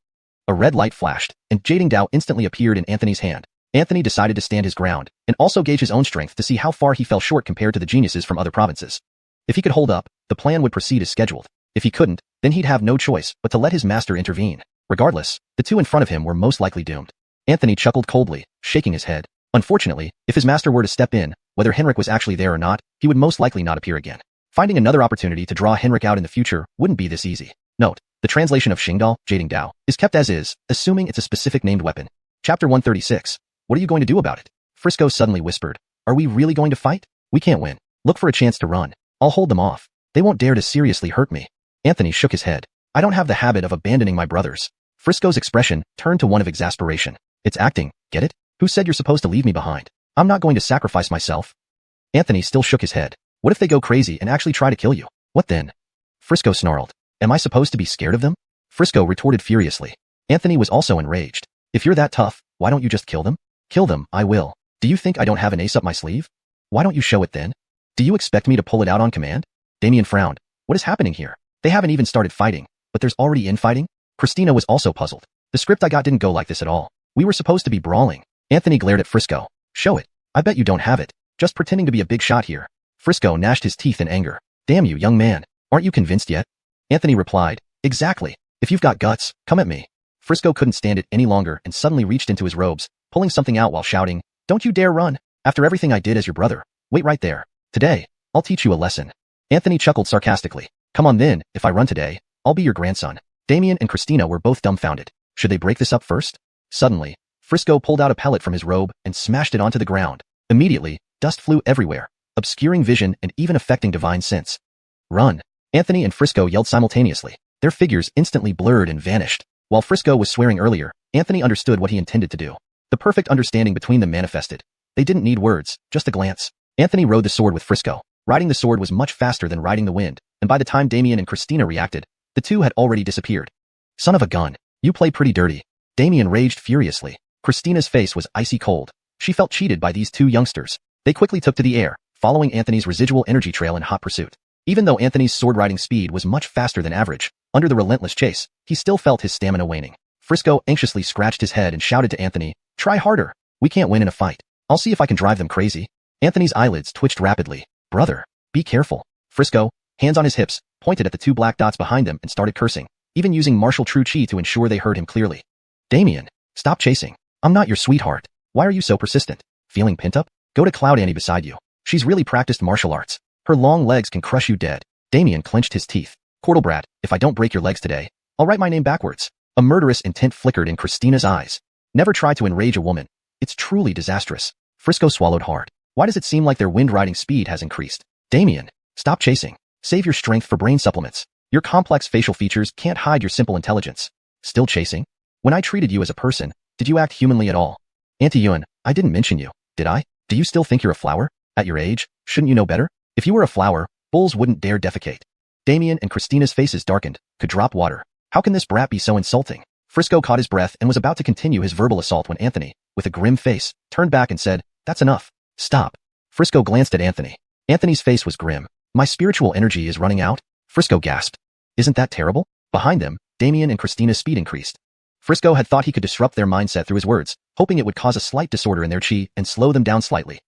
A red light flashed, and Jading Dao instantly appeared in Anthony's hand. Anthony decided to stand his ground, and also gauge his own strength to see how far he fell short compared to the geniuses from other provinces. If he could hold up, the plan would proceed as scheduled. If he couldn't, then he'd have no choice but to let his master intervene. Regardless, the two in front of him were most likely doomed. Anthony chuckled coldly, shaking his head. Unfortunately, if his master were to step in, whether Henrik was actually there or not, he would most likely not appear again. Finding another opportunity to draw Henrik out in the future wouldn't be this easy. Note, the translation of Xingdao, Jading Dao, is kept as is, assuming it's a specific named weapon. Chapter 136. What are you going to do about it? Frisco suddenly whispered. Are we really going to fight? We can't win. Look for a chance to run. I'll hold them off. They won't dare to seriously hurt me. Anthony shook his head. I don't have the habit of abandoning my brothers. Frisco's expression turned to one of exasperation. It's acting, get it? Who said you're supposed to leave me behind? I'm not going to sacrifice myself. Anthony still shook his head. What if they go crazy and actually try to kill you? What then? Frisco snarled. Am I supposed to be scared of them? Frisco retorted furiously. Anthony was also enraged. If you're that tough, why don't you just kill them? Kill them, I will. Do you think I don't have an ace up my sleeve? Why don't you show it then? Do you expect me to pull it out on command? Damien frowned. What is happening here? They haven't even started fighting, but there's already infighting? Christina was also puzzled. The script I got didn't go like this at all. We were supposed to be brawling. Anthony glared at Frisco. Show it. I bet you don't have it. Just pretending to be a big shot here. Frisco gnashed his teeth in anger. Damn you, young man. Aren't you convinced yet? Anthony replied. Exactly. If you've got guts, come at me. Frisco couldn't stand it any longer and suddenly reached into his robes, pulling something out while shouting, Don't you dare run. After everything I did as your brother. Wait right there. Today, I'll teach you a lesson. Anthony chuckled sarcastically. Come on then, if I run today, I'll be your grandson. Damien and Christina were both dumbfounded. Should they break this up first? Suddenly, Frisco pulled out a pellet from his robe and smashed it onto the ground. Immediately, dust flew everywhere, obscuring vision and even affecting divine sense. Run! Anthony and Frisco yelled simultaneously. Their figures instantly blurred and vanished. While Frisco was swearing earlier, Anthony understood what he intended to do. The perfect understanding between them manifested. They didn't need words, just a glance. Anthony rode the sword with Frisco. Riding the sword was much faster than riding the wind, and by the time Damien and Christina reacted, the two had already disappeared. Son of a gun, you play pretty dirty. Damien raged furiously. Christina's face was icy cold. She felt cheated by these two youngsters. They quickly took to the air, following Anthony's residual energy trail in hot pursuit. Even though Anthony's sword-riding speed was much faster than average, under the relentless chase, he still felt his stamina waning. Frisco anxiously scratched his head and shouted to Anthony, Try harder. We can't win in a fight. I'll see if I can drive them crazy. Anthony's eyelids twitched rapidly. Brother, be careful. Frisco, hands on his hips, pointed at the two black dots behind them and started cursing, even using martial true chi to ensure they heard him clearly. Damien, stop chasing. I'm not your sweetheart. Why are you so persistent? Feeling pent up? Go to Cloud Annie beside you. She's really practiced martial arts. Her long legs can crush you dead. Damien clenched his teeth. Cordelbrat, if I don't break your legs today, I'll write my name backwards. A murderous intent flickered in Christina's eyes. Never try to enrage a woman. It's truly disastrous. Frisco swallowed hard. Why does it seem like their wind-riding speed has increased? Damien, stop chasing. Save your strength for brain supplements. Your complex facial features can't hide your simple intelligence. Still chasing? When I treated you as a person, did you act humanly at all? Auntie Yuan, I didn't mention you, did I? Do you still think you're a flower? At your age, shouldn't you know better? If you were a flower, bulls wouldn't dare defecate. Damien and Christina's faces darkened, could drop water. How can this brat be so insulting? Frisco caught his breath and was about to continue his verbal assault when Anthony, with a grim face, turned back and said, "That's enough. Stop." Frisco glanced at Anthony. Anthony's face was grim. "My spiritual energy is running out?" Frisco gasped. "Isn't that terrible?" Behind them, Damien and Christina's speed increased. Frisco had thought he could disrupt their mindset through his words, hoping it would cause a slight disorder in their chi and slow them down slightly.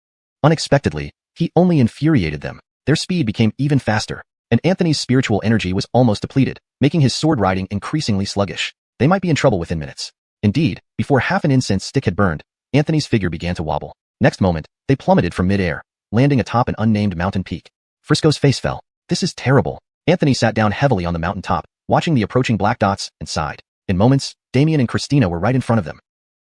Unexpectedly, he only infuriated them. Their speed became even faster, and Anthony's spiritual energy was almost depleted, making his sword riding increasingly sluggish. They might be in trouble within minutes. Indeed, before half an incense stick had burned, Anthony's figure began to wobble. Next moment, they plummeted from midair, landing atop an unnamed mountain peak. Frisco's face fell. This is terrible. Anthony sat down heavily on the mountain top, watching the approaching black dots, and sighed. In moments, Damien and Christina were right in front of them.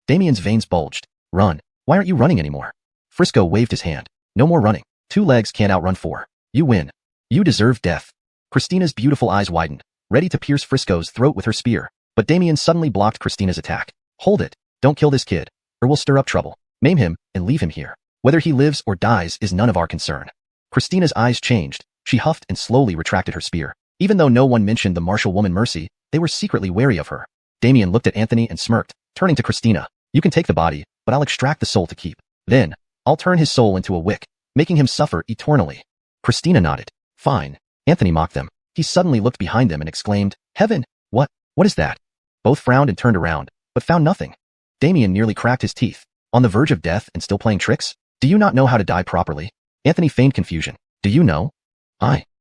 Damien's veins bulged. "Run. Why aren't you running anymore?" Frisco waved his hand. "No more running. 2 legs can't outrun 4. You win. You deserve death." Christina's beautiful eyes widened, ready to pierce Frisco's throat with her spear. But Damien suddenly blocked Christina's attack. "Hold it. Don't kill this kid, or we'll stir up trouble. Maim him and leave him here. Whether he lives or dies is none of our concern." Christina's eyes changed. She huffed and slowly retracted her spear. Even though no one mentioned the martial woman Mercy, they were secretly wary of her. Damien looked at Anthony and smirked, turning to Christina. "You can take the body, but I'll extract the soul to keep. Then, I'll turn his soul into a wick, making him suffer eternally." Christina nodded. "Fine." Anthony mocked them. He suddenly looked behind them and exclaimed, "Heaven! What is that?" Both frowned and turned around, but found nothing. Damien nearly cracked his teeth. On the verge of death and still playing tricks? Do you not know how to die properly? Anthony feigned confusion. "Do you know?"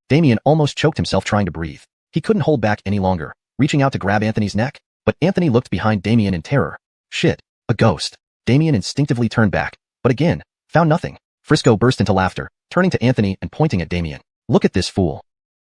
Damien almost choked himself trying to breathe. He couldn't hold back any longer, reaching out to grab Anthony's neck. But Anthony looked behind Damien in terror. "Shit, a ghost." Damien instinctively turned back, but again, found nothing. Frisco burst into laughter, turning to Anthony and pointing at Damien. "Look at this fool."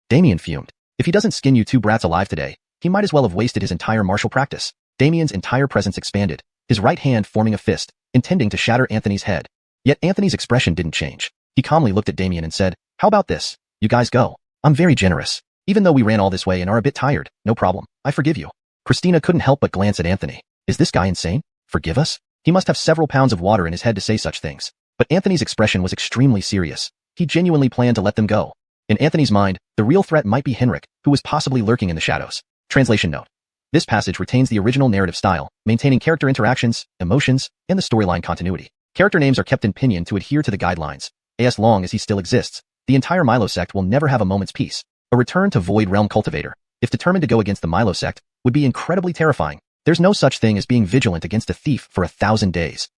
Damien fumed. If he doesn't skin you 2 brats alive today, he might as well have wasted his entire martial practice. Damien's entire presence expanded, his right hand forming a fist, intending to shatter Anthony's head. Yet Anthony's expression didn't change. He calmly looked at Damien and said, "How about this? You guys go. I'm very generous. Even though we ran all this way and are a bit tired, no problem. I forgive you." Christina couldn't help but glance at Anthony. Is this guy insane? Forgive us? He must have several pounds of water in his head to say such things. But Anthony's expression was extremely serious. He genuinely planned to let them go. In Anthony's mind, the real threat might be Henrik, who was possibly lurking in the shadows. Translation note. This passage retains the original narrative style, maintaining character interactions, emotions, and the storyline continuity. Character names are kept in pinyin to adhere to the guidelines. As long as he still exists, the entire Milo sect will never have a moment's peace. A return to Void Realm Cultivator, if determined to go against the Milo sect, would be incredibly terrifying. There's no such thing as being vigilant against a thief for 1,000 days.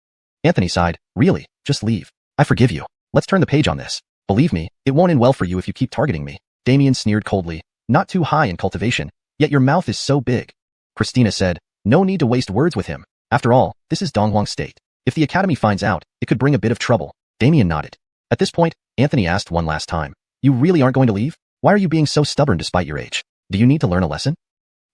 Anthony sighed. "Really, just leave. I forgive you. Let's turn the page on this. Believe me, it won't end well for you if you keep targeting me." Damien sneered coldly. "Not too high in cultivation, yet your mouth is so big." Christina said, "No need to waste words with him. After all, this is Donghuang State. If the Academy finds out, it could bring a bit of trouble." Damien nodded. At this point, Anthony asked one last time, "You really aren't going to leave? Why are you being so stubborn despite your age? Do you need to learn a lesson?"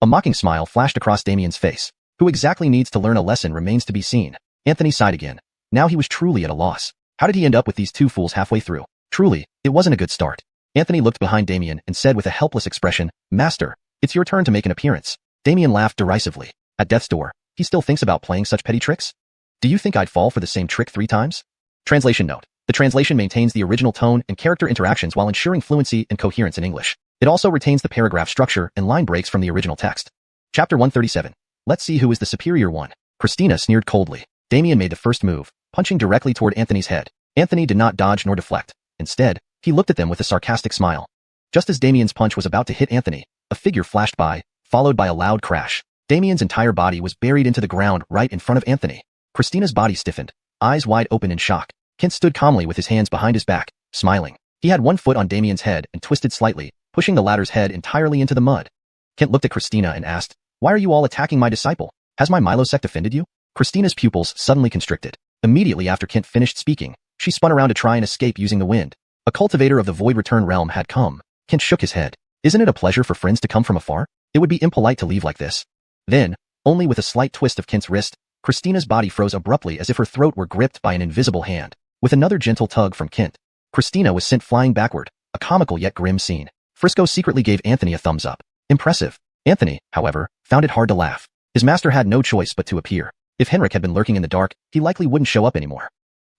A mocking smile flashed across Damien's face. Who exactly needs to learn a lesson remains to be seen. Anthony sighed again. Now he was truly at a loss. How did he end up with these 2 fools halfway through? Truly, it wasn't a good start. Anthony looked behind Damien and said with a helpless expression, "Master, it's your turn to make an appearance." Damien laughed derisively. At death's door, he still thinks about playing such petty tricks? Do you think I'd fall for the same trick 3 times? Translation note. The translation maintains the original tone and character interactions while ensuring fluency and coherence in English. It also retains the paragraph structure and line breaks from the original text. Chapter 137. Let's see who is the superior one. Christina sneered coldly. Damien made the first move, punching directly toward Anthony's head. Anthony did not dodge nor deflect. Instead, he looked at them with a sarcastic smile. Just as Damien's punch was about to hit Anthony, a figure flashed by, followed by a loud crash. Damien's entire body was buried into the ground right in front of Anthony. Christina's body stiffened, eyes wide open in shock. Kent stood calmly with his hands behind his back, smiling. He had one foot on Damien's head and twisted slightly, pushing the latter's head entirely into the mud. Kent looked at Christina and asked, "Why are you all attacking my disciple? Has my Milo sect offended you?" Christina's pupils suddenly constricted. Immediately after Kent finished speaking, she spun around to try and escape using the wind. A cultivator of the Void Return realm had come. Kent shook his head. Isn't it a pleasure for friends to come from afar? It would be impolite to leave like this. Then, only with a slight twist of Kent's wrist, Christina's body froze abruptly as if her throat were gripped by an invisible hand. With another gentle tug from Kent, Christina was sent flying backward, a comical yet grim scene. Frisco secretly gave Anthony a thumbs up. Impressive. Anthony, however, found it hard to laugh. His master had no choice but to appear. If Henrik had been lurking in the dark, he likely wouldn't show up anymore.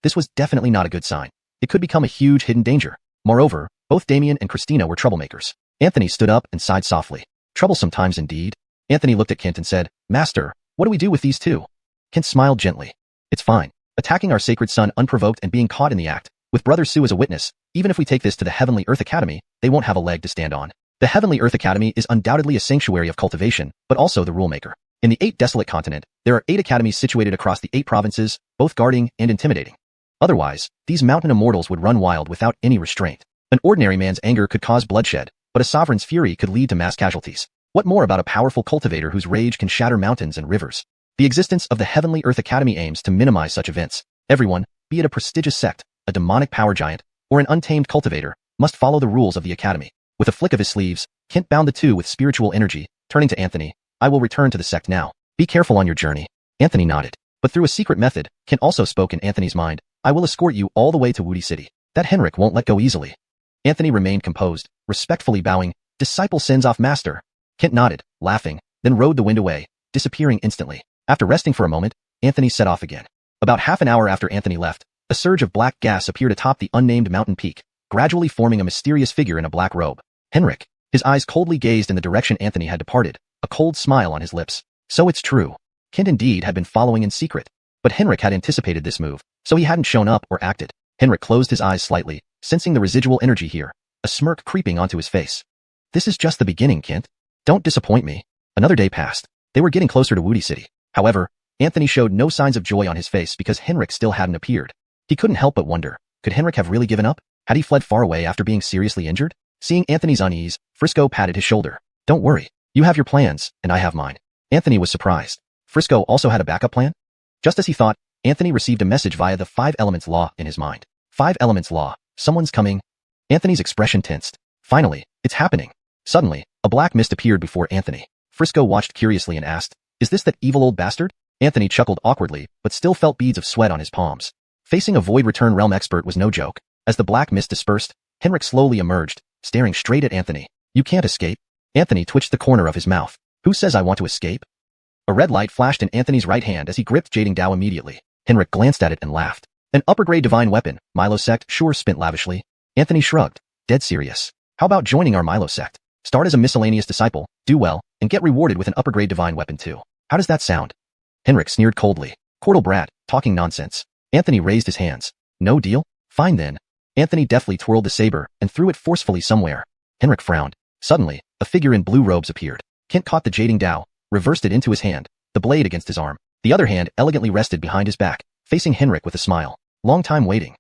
This was definitely not a good sign. It could become a huge hidden danger. Moreover, both Damien and Christina were troublemakers. Anthony stood up and sighed softly. Troublesome times indeed. Anthony looked at Kent and said, "Master, what do we do with these two?" Kent smiled gently. "It's fine. Attacking our sacred son unprovoked and being caught in the act, with Brother Sue as a witness, even if we take this to the Heavenly Earth Academy, they won't have a leg to stand on. The Heavenly Earth Academy is undoubtedly a sanctuary of cultivation, but also the rulemaker. In the 8 desolate continent, there are 8 academies situated across the 8 provinces, both guarding and intimidating. Otherwise, these mountain immortals would run wild without any restraint. An ordinary man's anger could cause bloodshed, but a sovereign's fury could lead to mass casualties. What more about a powerful cultivator whose rage can shatter mountains and rivers? The existence of the Heavenly Earth Academy aims to minimize such events. Everyone, be it a prestigious sect, a demonic power giant, or an untamed cultivator, must follow the rules of the academy." With a flick of his sleeves, Kent bound the two with spiritual energy, turning to Anthony. "I will return to the sect now. Be careful on your journey." Anthony nodded. But through a secret method, Kent also spoke in Anthony's mind. "I will escort you all the way to Woody City. That Henrik won't let go easily." Anthony remained composed, respectfully bowing. "Disciple sends off master." Kent nodded, laughing, then rode the wind away, disappearing instantly. After resting for a moment, Anthony set off again. About half an hour after Anthony left, a surge of black gas appeared atop the unnamed mountain peak, gradually forming a mysterious figure in a black robe. Henrik. His eyes coldly gazed in the direction Anthony had departed, a cold smile on his lips. So it's true. Kent indeed had been following in secret. But Henrik had anticipated this move, so he hadn't shown up or acted. Henrik closed his eyes slightly, sensing the residual energy here, a smirk creeping onto his face. "This is just the beginning, Kent. Don't disappoint me." Another day passed. They were getting closer to Woody City. However, Anthony showed no signs of joy on his face because Henrik still hadn't appeared. He couldn't help but wonder, could Henrik have really given up? Had he fled far away after being seriously injured? Seeing Anthony's unease, Frisco patted his shoulder. "Don't worry. You have your plans, and I have mine." Anthony was surprised. Frisco also had a backup plan? Just as he thought, Anthony received a message via the 5 Elements Law in his mind. 5 Elements Law. Someone's coming. Anthony's expression tensed. Finally, it's happening. Suddenly, a black mist appeared before Anthony. Frisco watched curiously and asked, "Is this that evil old bastard?" Anthony chuckled awkwardly, but still felt beads of sweat on his palms. Facing a Void Return Realm expert was no joke. As the black mist dispersed, Henrik slowly emerged, staring straight at Anthony. "You can't escape." Anthony twitched the corner of his mouth. "Who says I want to escape?" A red light flashed in Anthony's right hand as he gripped Jading Dao immediately. Henrik glanced at it and laughed. "An upper-grade divine weapon, Milo sect sure spent lavishly." Anthony shrugged. "Dead serious. How about joining our Milo sect? Start as a miscellaneous disciple, do well, and get rewarded with an upper-grade divine weapon too. How does that sound?" Henrik sneered coldly. "Cordial brat, talking nonsense." Anthony raised his hands. "No deal? Fine then." Anthony deftly twirled the saber and threw it forcefully somewhere. Henrik frowned. Suddenly, a figure in blue robes appeared. Kent caught the Jading Dao, reversed it into his hand, the blade against his arm. The other hand elegantly rested behind his back, facing Henrik with a smile. "Long time waiting."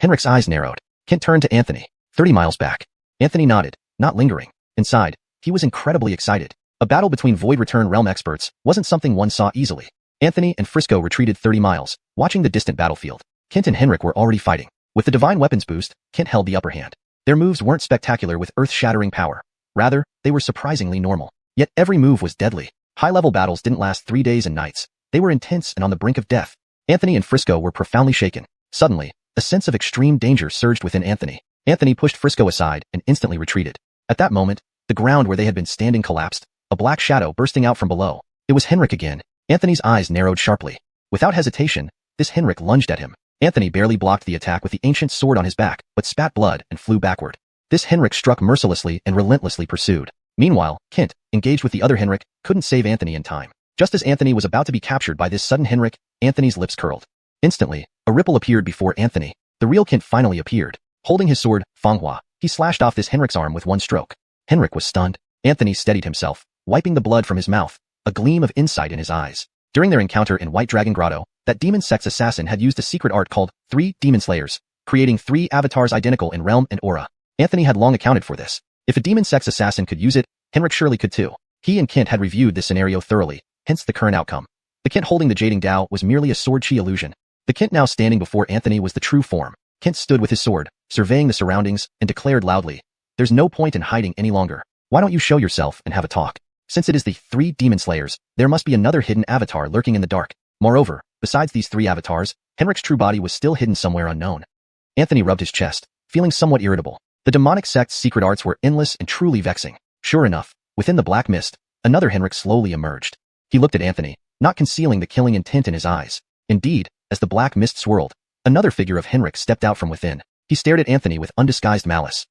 Henrik's eyes narrowed. Kent turned to Anthony. 30 miles back." Anthony nodded, not lingering. Inside, he was incredibly excited. A battle between Void Return Realm experts wasn't something one saw easily. Anthony and Frisco retreated 30 miles, watching the distant battlefield. Kent and Henrik were already fighting. With the divine weapons boost, Kent held the upper hand. Their moves weren't spectacular with earth-shattering power. Rather, they were surprisingly normal. Yet every move was deadly. High-level battles didn't last 3 days and nights. They were intense and on the brink of death. Anthony and Frisco were profoundly shaken. Suddenly, a sense of extreme danger surged within Anthony. Anthony pushed Frisco aside and instantly retreated. At that moment, the ground where they had been standing collapsed, a black shadow bursting out from below. It was Henrik again. Anthony's eyes narrowed sharply. Without hesitation, this Henrik lunged at him. Anthony barely blocked the attack with the ancient sword on his back, but spat blood and flew backward. This Henrik struck mercilessly and relentlessly pursued. Meanwhile, Kent, engaged with the other Henrik, couldn't save Anthony in time. Just as Anthony was about to be captured by this sudden Henrik, Anthony's lips curled. Instantly, a ripple appeared before Anthony. The real Kent finally appeared. Holding his sword, Fanghua, he slashed off this Henrik's arm with one stroke. Henrik was stunned. Anthony steadied himself, wiping the blood from his mouth, a gleam of insight in his eyes. During their encounter in White Dragon Grotto, that demon sect's assassin had used a secret art called 3 Demon Slayers, creating 3 avatars identical in realm and aura. Anthony had long accounted for this. If a demon sect's assassin could use it, Henrik surely could too. He and Kent had reviewed this scenario thoroughly, hence the current outcome. The Kent holding the Jading Dao was merely a sword chi illusion. The Kent now standing before Anthony was the true form. Kent stood with his sword, surveying the surroundings, and declared loudly, "There's no point in hiding any longer. Why don't you show yourself and have a talk? Since it is the 3 Demon Slayers, there must be another hidden avatar lurking in the dark. Moreover, besides these 3 avatars, Henrik's true body was still hidden somewhere unknown." Anthony rubbed his chest, feeling somewhat irritable. The demonic sect's secret arts were endless and truly vexing. Sure enough, within the black mist, another Henrik slowly emerged. He looked at Anthony, not concealing the killing intent in his eyes. Indeed, as the black mist swirled, another figure of Henrik stepped out from within. He stared at Anthony with undisguised malice.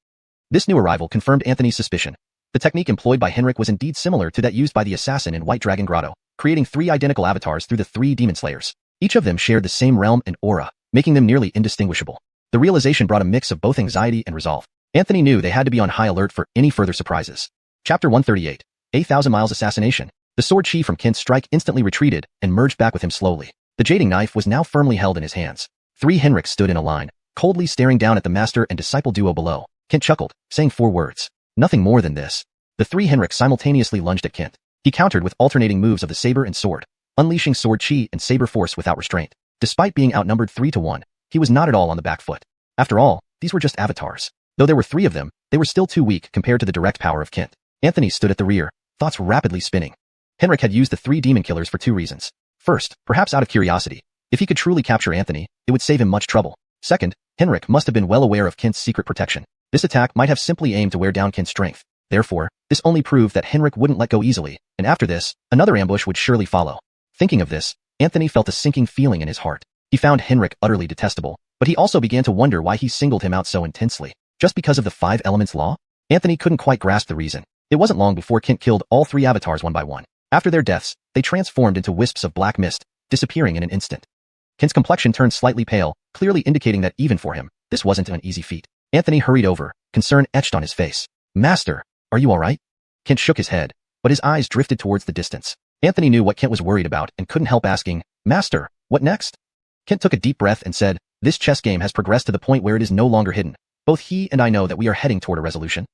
This new arrival confirmed Anthony's suspicion. The technique employed by Henrik was indeed similar to that used by the assassin in White Dragon Grotto, creating 3 identical avatars through the 3 Demon Slayers. Each of them shared the same realm and aura, making them nearly indistinguishable. The realization brought a mix of both anxiety and resolve. Anthony knew they had to be on high alert for any further surprises. Chapter 138. 8,000 Miles Assassination. The sword chi from Kent's strike instantly retreated and merged back with him slowly. The jading knife was now firmly held in his hands. 3 Henriks stood in a line, coldly staring down at the master and disciple duo below. Kent chuckled, saying 4 words. Nothing more than this. The 3 Henriks simultaneously lunged at Kent. He countered with alternating moves of the saber and sword, unleashing sword chi and saber force without restraint. Despite being outnumbered 3-1, he was not at all on the back foot. After all, these were just avatars. Though there were 3 of them, they were still too weak compared to the direct power of Kent. Anthony stood at the rear, thoughts rapidly spinning. Henrik had used the 3 demon killers for 2 reasons. First, perhaps out of curiosity. If he could truly capture Anthony, it would save him much trouble. Second, Henrik must have been well aware of Kent's secret protection. This attack might have simply aimed to wear down Kent's strength. Therefore, this only proved that Henrik wouldn't let go easily, and after this, another ambush would surely follow. Thinking of this, Anthony felt a sinking feeling in his heart. He found Henrik utterly detestable, but he also began to wonder why he singled him out so intensely. Just because of the 5 elements law? Anthony couldn't quite grasp the reason. It wasn't long before Kent killed all 3 avatars one by one. After their deaths, they transformed into wisps of black mist, disappearing in an instant. Kent's complexion turned slightly pale, clearly indicating that even for him, this wasn't an easy feat. Anthony hurried over, concern etched on his face. "Master, are you all right?" Kent shook his head, but his eyes drifted towards the distance. Anthony knew what Kent was worried about and couldn't help asking, "Master, what next?" Kent took a deep breath and said, "This chess game has progressed to the point where it is no longer hidden. Both he and I know that we are heading toward a resolution.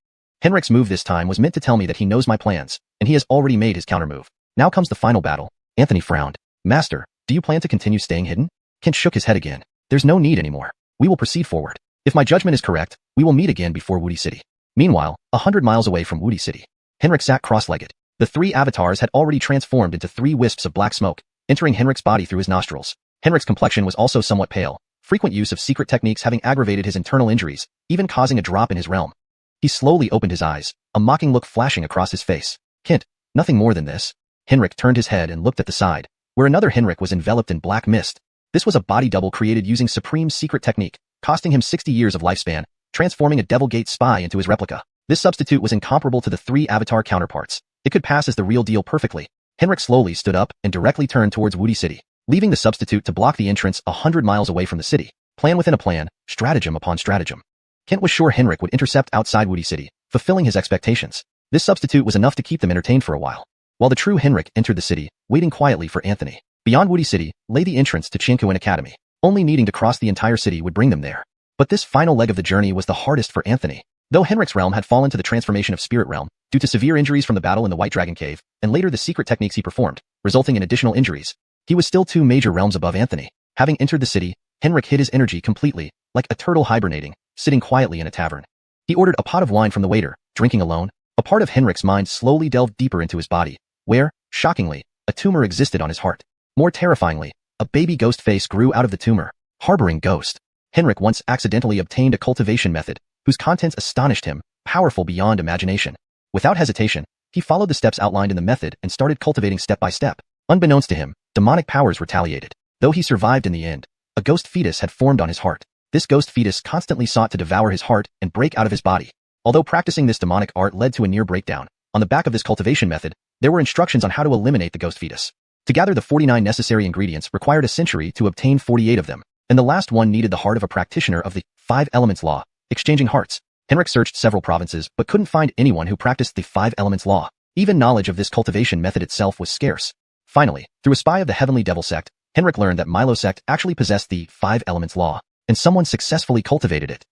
Henrik's move this time was meant to tell me that he knows my plans, and he has already made his countermove. Now comes the final battle." Anthony frowned. "Master, do you plan to continue staying hidden?" Kent shook his head again. "There's no need anymore. We will proceed forward. If my judgment is correct, we will meet again before Woody City." Meanwhile, 100 miles away from Woody City, Henrik sat cross-legged. The 3 avatars had already transformed into 3 wisps of black smoke, entering Henrik's body through his nostrils. Henrik's complexion was also somewhat pale, frequent use of secret techniques having aggravated his internal injuries, even causing a drop in his realm. He slowly opened his eyes, a mocking look flashing across his face. "Kent, nothing more than this?" Henrik turned his head and looked at the side, where another Henrik was enveloped in black mist. This was a body double created using supreme secret technique, costing him 60 years of lifespan, transforming a Devil Gate spy into his replica. This substitute was incomparable to the 3 avatar counterparts. It could pass as the real deal perfectly. Henrik slowly stood up and directly turned towards Woody City, leaving the substitute to block the entrance 100 miles away from the city. Plan within a plan, stratagem upon stratagem. Kent was sure Henrik would intercept outside Woody City, fulfilling his expectations. This substitute was enough to keep them entertained for a while, while the true Henrik entered the city, waiting quietly for Anthony. Beyond Woody City lay the entrance to Chiankuin Academy. Only needing to cross the entire city would bring them there. But this final leg of the journey was the hardest for Anthony. Though Henrik's realm had fallen to the transformation of spirit realm, due to severe injuries from the battle in the White Dragon Cave, and later the secret techniques he performed, resulting in additional injuries, he was still 2 major realms above Anthony. Having entered the city, Henrik hid his energy completely, like a turtle hibernating, sitting quietly in a tavern. He ordered a pot of wine from the waiter, drinking alone. A part of Henrik's mind slowly delved deeper into his body, where, shockingly, a tumor existed on his heart. More terrifyingly, a baby ghost face grew out of the tumor, harboring ghost. Henrik once accidentally obtained a cultivation method, whose contents astonished him, powerful beyond imagination. Without hesitation, he followed the steps outlined in the method and started cultivating step by step. Unbeknownst to him, demonic powers retaliated. Though he survived in the end, a ghost fetus had formed on his heart. This ghost fetus constantly sought to devour his heart and break out of his body. Although practicing this demonic art led to a near breakdown, on the back of this cultivation method, there were instructions on how to eliminate the ghost fetus. To gather the 49 necessary ingredients required a century to obtain 48 of them, and the last one needed the heart of a practitioner of the 5 elements law, exchanging hearts. Henrik searched several provinces but couldn't find anyone who practiced the 5 elements law. Even knowledge of this cultivation method itself was scarce. Finally, through a spy of the Heavenly Devil sect, Henrik learned that Milo sect actually possessed the 5 elements law, and someone successfully cultivated it.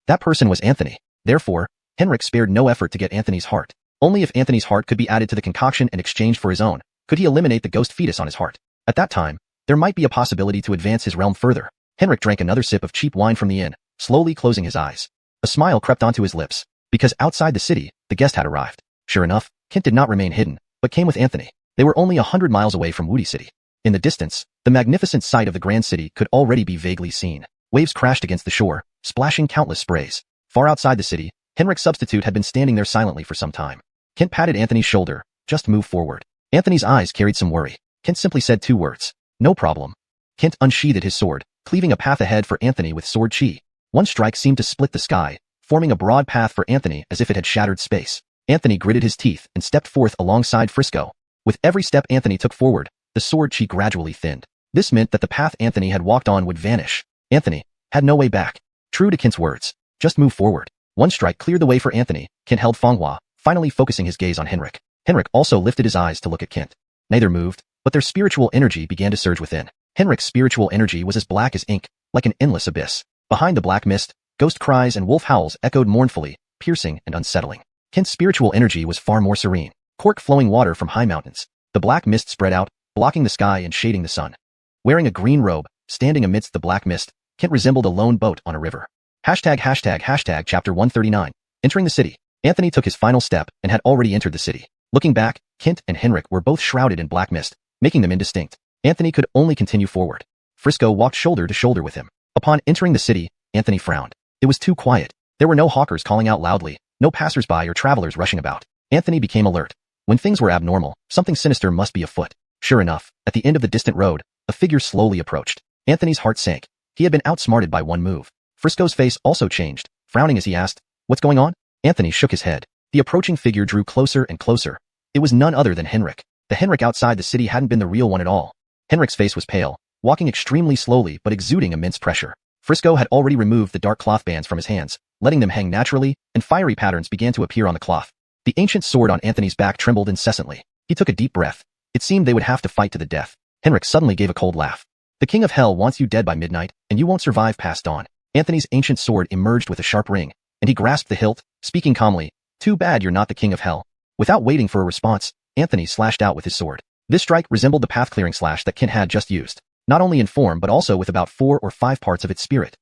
That person was Anthony. Therefore, Henrik spared no effort to get Anthony's heart. Only if Anthony's heart could be added to the concoction and exchanged for his own, could he eliminate the ghost fetus on his heart. At that time, there might be a possibility to advance his realm further. Henrik drank another sip of cheap wine from the inn, slowly closing his eyes. A smile crept onto his lips, because outside the city, the guest had arrived. Sure enough, Kent did not remain hidden, but came with Anthony. They were only 100 miles away from Woody City. In the distance, the magnificent sight of the grand city could already be vaguely seen. Waves crashed against the shore, splashing countless sprays. Far outside the city, Henrik's substitute had been standing there silently for some time. Kent patted Anthony's shoulder. Just move forward. Anthony's eyes carried some worry. Kent simply said 2 words. No problem. Kent unsheathed his sword, cleaving a path ahead for Anthony with sword chi. One strike seemed to split the sky, forming a broad path for Anthony as if it had shattered space. Anthony gritted his teeth and stepped forth alongside Frisco. With every step Anthony took forward, the sword chi gradually thinned. This meant that the path Anthony had walked on would vanish. Anthony had no way back. True to Kent's words, just move forward. One strike cleared the way for Anthony. Kent held Fanghua, finally focusing his gaze on Henrik. Henrik also lifted his eyes to look at Kent. Neither moved, but their spiritual energy began to surge within. Henrik's spiritual energy was as black as ink, like an endless abyss. Behind the black mist, ghost cries and wolf howls echoed mournfully, piercing and unsettling. Kent's spiritual energy was far more serene. Cork flowing water from high mountains. The black mist spread out, blocking the sky and shading the sun. Wearing a green robe, standing amidst the black mist, Kent resembled a lone boat on a river. Hashtag chapter 139. Entering the city. Anthony took his final step and had already entered the city. Looking back, Kent and Henrik were both shrouded in black mist, making them indistinct. Anthony could only continue forward. Frisco walked shoulder to shoulder with him. Upon entering the city, Anthony frowned. It was too quiet. There were no hawkers calling out loudly, no passersby or travelers rushing about. Anthony became alert. When things were abnormal, something sinister must be afoot. Sure enough, at the end of the distant road, a figure slowly approached. Anthony's heart sank. He had been outsmarted by one move. Frisco's face also changed, frowning as he asked, "What's going on?" Anthony shook his head. The approaching figure drew closer and closer. It was none other than Henrik. The Henrik outside the city hadn't been the real one at all. Henrik's face was pale, walking extremely slowly but exuding immense pressure. Frisco had already removed the dark cloth bands from his hands, letting them hang naturally, and fiery patterns began to appear on the cloth. The ancient sword on Anthony's back trembled incessantly. He took a deep breath. It seemed they would have to fight to the death. Henrik suddenly gave a cold laugh. "The King of Hell wants you dead by midnight, and you won't survive past dawn." Anthony's ancient sword emerged with a sharp ring, and he grasped the hilt, speaking calmly, "Too bad you're not the King of Hell." Without waiting for a response, Anthony slashed out with his sword. This strike resembled the path-clearing slash that Kent had just used, not only in form but also with about 4 or 5 parts of its spirit.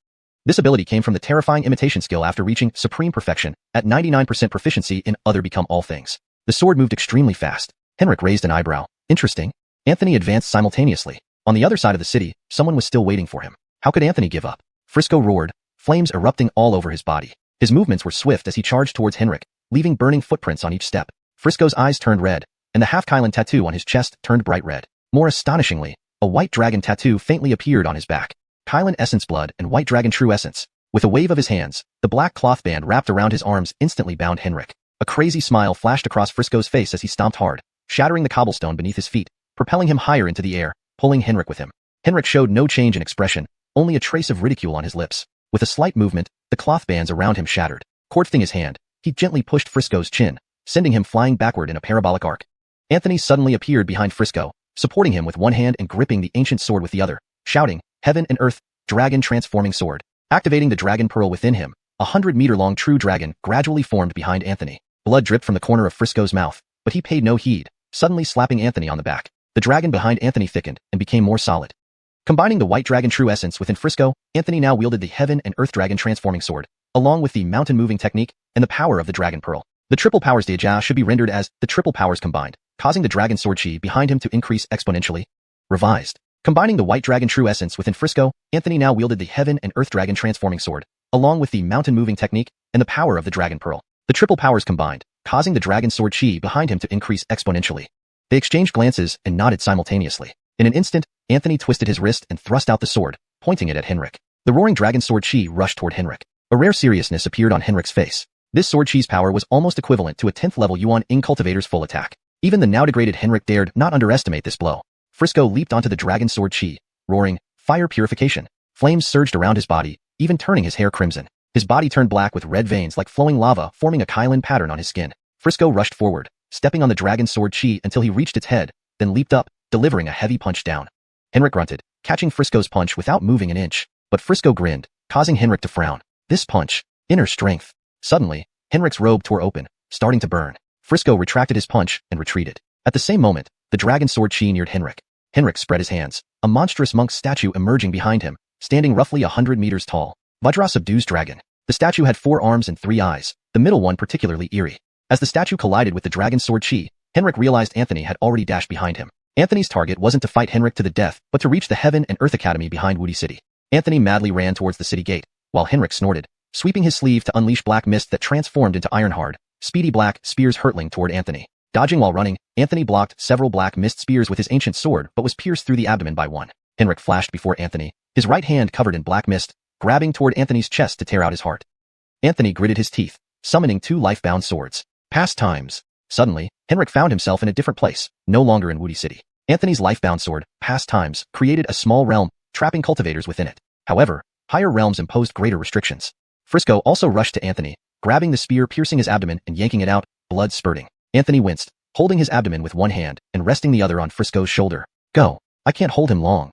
This ability came from the terrifying imitation skill after reaching supreme perfection at 99% proficiency in Other Become All Things. The sword moved extremely fast. Henrik raised an eyebrow. Interesting. Anthony advanced simultaneously. On the other side of the city, someone was still waiting for him. How could Anthony give up? Frisco roared, flames erupting all over his body. His movements were swift as he charged towards Henrik, leaving burning footprints on each step. Frisco's eyes turned red, and the half-Kylan tattoo on his chest turned bright red. More astonishingly, a white dragon tattoo faintly appeared on his back. Kylan Essence Blood and White Dragon True Essence. With a wave of his hands, the black cloth band wrapped around his arms instantly bound Henrik. A crazy smile flashed across Frisco's face as he stomped hard, shattering the cobblestone beneath his feet, propelling him higher into the air, pulling Henrik with him. Henrik showed no change in expression, only a trace of ridicule on his lips. With a slight movement, the cloth bands around him shattered. Quartering his hand, he gently pushed Frisco's chin, sending him flying backward in a parabolic arc. Anthony suddenly appeared behind Frisco, supporting him with one hand and gripping the ancient sword with the other, shouting, "Heaven and Earth, Dragon Transforming Sword." Activating the dragon pearl within him, a 100-meter-long true dragon gradually formed behind Anthony. Blood dripped from the corner of Frisco's mouth, but he paid no heed, suddenly slapping Anthony on the back. The dragon behind Anthony thickened and became more solid. Combining the White Dragon True Essence within Frisco, Anthony now wielded the Heaven and Earth Dragon Transforming Sword, along with the mountain-moving technique and the power of the Dragon Pearl. The triple powers Deja should be rendered as the triple powers combined, causing the dragon sword chi behind him to increase exponentially. Revised. Combining the White Dragon True Essence within Frisco, Anthony now wielded the Heaven and Earth Dragon Transforming Sword, along with the mountain-moving technique and the power of the Dragon Pearl. The triple powers combined, causing the dragon sword chi behind him to increase exponentially. They exchanged glances and nodded simultaneously. In an instant, Anthony twisted his wrist and thrust out the sword, pointing it at Henrik. The roaring dragon sword chi rushed toward Henrik. A rare seriousness appeared on Henrik's face. This sword chi's power was almost equivalent to a 10th level Yuan Ing cultivator's full attack. Even the now degraded Henrik dared not underestimate this blow. Frisco leaped onto the dragon sword chi, roaring, "Fire purification." Flames surged around his body, even turning his hair crimson. His body turned black with red veins like flowing lava forming a Kylan pattern on his skin. Frisco rushed forward, stepping on the dragon sword chi until he reached its head, then leaped up, delivering a heavy punch down. Henrik grunted, catching Frisco's punch without moving an inch. But Frisco grinned, causing Henrik to frown. This punch. Inner strength. Suddenly, Henrik's robe tore open, starting to burn. Frisco retracted his punch and retreated. At the same moment, the dragon sword chi neared Henrik. Henrik spread his hands, a monstrous monk statue emerging behind him, standing roughly 100 meters tall. Vajra subdues dragon. The statue had 4 arms and 3 eyes, the middle one particularly eerie. As the statue collided with the dragon sword chi, Henrik realized Anthony had already dashed behind him. Anthony's target wasn't to fight Henrik to the death, but to reach the Heaven and Earth Academy behind Woody City. Anthony madly ran towards the city gate, while Henrik snorted, sweeping his sleeve to unleash black mist that transformed into iron-hard, speedy black spears hurtling toward Anthony. Dodging while running, Anthony blocked several black mist spears with his ancient sword but was pierced through the abdomen by one. Henrik flashed before Anthony, his right hand covered in black mist, grabbing toward Anthony's chest to tear out his heart. Anthony gritted his teeth, summoning 2 life-bound swords. Past times. Suddenly, Henrik found himself in a different place, no longer in Woody City. Anthony's life-bound sword, Past Times, created a small realm, trapping cultivators within it. However, higher realms imposed greater restrictions. Frisco also rushed to Anthony, grabbing the spear piercing his abdomen and yanking it out, blood spurting. Anthony winced, holding his abdomen with one hand and resting the other on Frisco's shoulder. Go. I can't hold him long.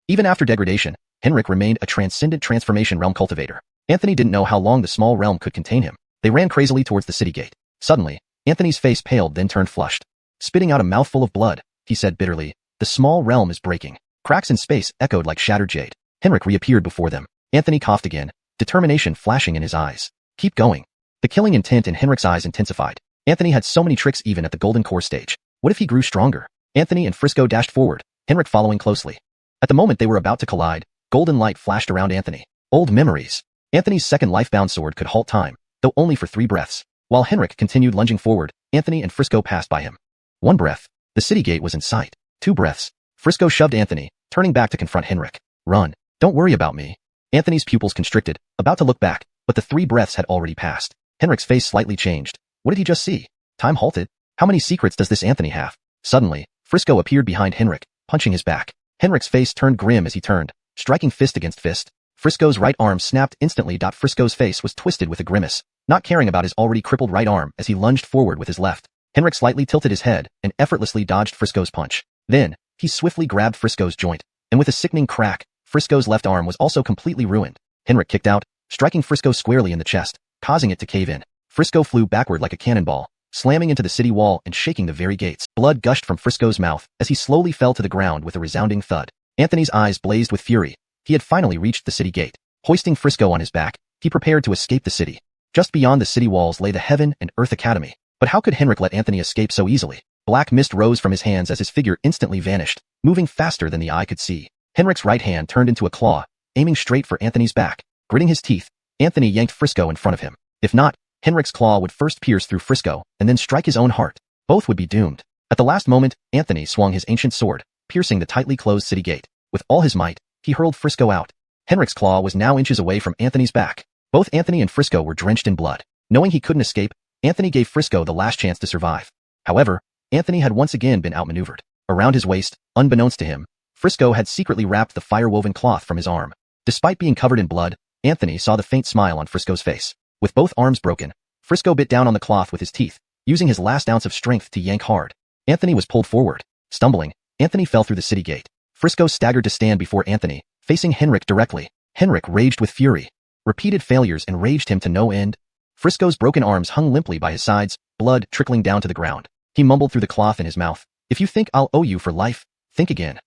Even after degradation, Henrik remained a transcendent transformation realm cultivator. Anthony didn't know how long the small realm could contain him. They ran crazily towards the city gate. Suddenly, Anthony's face paled then turned flushed. Spitting out a mouthful of blood, he said bitterly, the small realm is breaking. Cracks in space echoed like shattered jade. Henrik reappeared before them. Anthony coughed again, determination flashing in his eyes. Keep going. The killing intent in Henrik's eyes intensified. Anthony had so many tricks even at the golden core stage. What if he grew stronger? Anthony and Frisco dashed forward, Henrik following closely. At the moment they were about to collide, golden light flashed around Anthony. Old memories. Anthony's second life-bound sword could halt time, though only for 3 breaths. While Henrik continued lunging forward, Anthony and Frisco passed by him. 1 breath. The city gate was in sight. 2 breaths. Frisco shoved Anthony, turning back to confront Henrik. Run. Don't worry about me. Anthony's pupils constricted, about to look back, but the 3 breaths had already passed. Henrik's face slightly changed. What did he just see? Time halted. How many secrets does this Anthony have? Suddenly, Frisco appeared behind Henrik, punching his back. Henrik's face turned grim as he turned, striking fist against fist. Frisco's right arm snapped instantly. Frisco's face was twisted with a grimace, not caring about his already crippled right arm as he lunged forward with his left. Henrik slightly tilted his head and effortlessly dodged Frisco's punch. Then, he swiftly grabbed Frisco's joint, and with a sickening crack, Frisco's left arm was also completely ruined. Henrik kicked out, striking Frisco squarely in the chest, causing it to cave in. Frisco flew backward like a cannonball, slamming into the city wall and shaking the very gates. Blood gushed from Frisco's mouth as he slowly fell to the ground with a resounding thud. Anthony's eyes blazed with fury. He had finally reached the city gate. Hoisting Frisco on his back, he prepared to escape the city. Just beyond the city walls lay the Heaven and Earth Academy. But how could Henrik let Anthony escape so easily? Black mist rose from his hands as his figure instantly vanished, moving faster than the eye could see. Henrik's right hand turned into a claw, aiming straight for Anthony's back. Gritting his teeth, Anthony yanked Frisco in front of him. If not, Henrik's claw would first pierce through Frisco and then strike his own heart. Both would be doomed. At the last moment, Anthony swung his ancient sword, piercing the tightly closed city gate. With all his might, he hurled Frisco out. Henrik's claw was now inches away from Anthony's back. Both Anthony and Frisco were drenched in blood. Knowing he couldn't escape, Anthony gave Frisco the last chance to survive. However, Anthony had once again been outmaneuvered. Around his waist, unbeknownst to him, Frisco had secretly wrapped the fire-woven cloth from his arm. Despite being covered in blood, Anthony saw the faint smile on Frisco's face. With both arms broken, Frisco bit down on the cloth with his teeth, using his last ounce of strength to yank hard. Anthony was pulled forward. Stumbling, Anthony fell through the city gate. Frisco staggered to stand before Anthony, facing Henrik directly. Henrik raged with fury. Repeated failures enraged him to no end. Frisco's broken arms hung limply by his sides, blood trickling down to the ground. He mumbled through the cloth in his mouth. If you think I'll owe you for life, think again.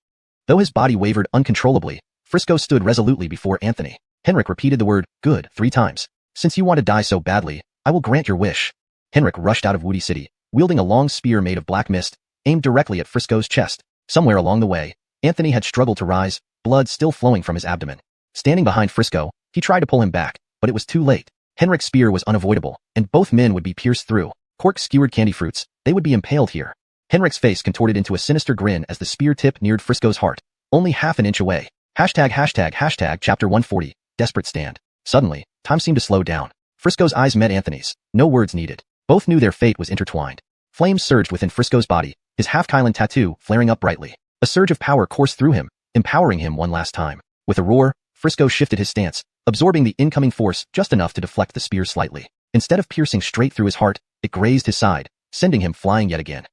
Though his body wavered uncontrollably, Frisco stood resolutely before Anthony. Henrik repeated the word, good, 3 times. Since you want to die so badly, I will grant your wish. Henrik rushed out of Woody City, wielding a long spear made of black mist, aimed directly at Frisco's chest. Somewhere along the way, Anthony had struggled to rise, blood still flowing from his abdomen. Standing behind Frisco, he tried to pull him back, but it was too late. Henrik's spear was unavoidable, and both men would be pierced through. Cork-skewered candy fruits, they would be impaled here. Henrik's face contorted into a sinister grin as the spear tip neared Frisco's heart, only half an inch away. Chapter 140, Desperate Stand. Suddenly, time seemed to slow down. Frisco's eyes met Anthony's. No words needed. Both knew their fate was intertwined. Flames surged within Frisco's body, his half-Kylan tattoo flaring up brightly. A surge of power coursed through him, empowering him one last time. With a roar, Frisco shifted his stance, absorbing the incoming force just enough to deflect the spear slightly. Instead of piercing straight through his heart, it grazed his side, sending him flying yet again.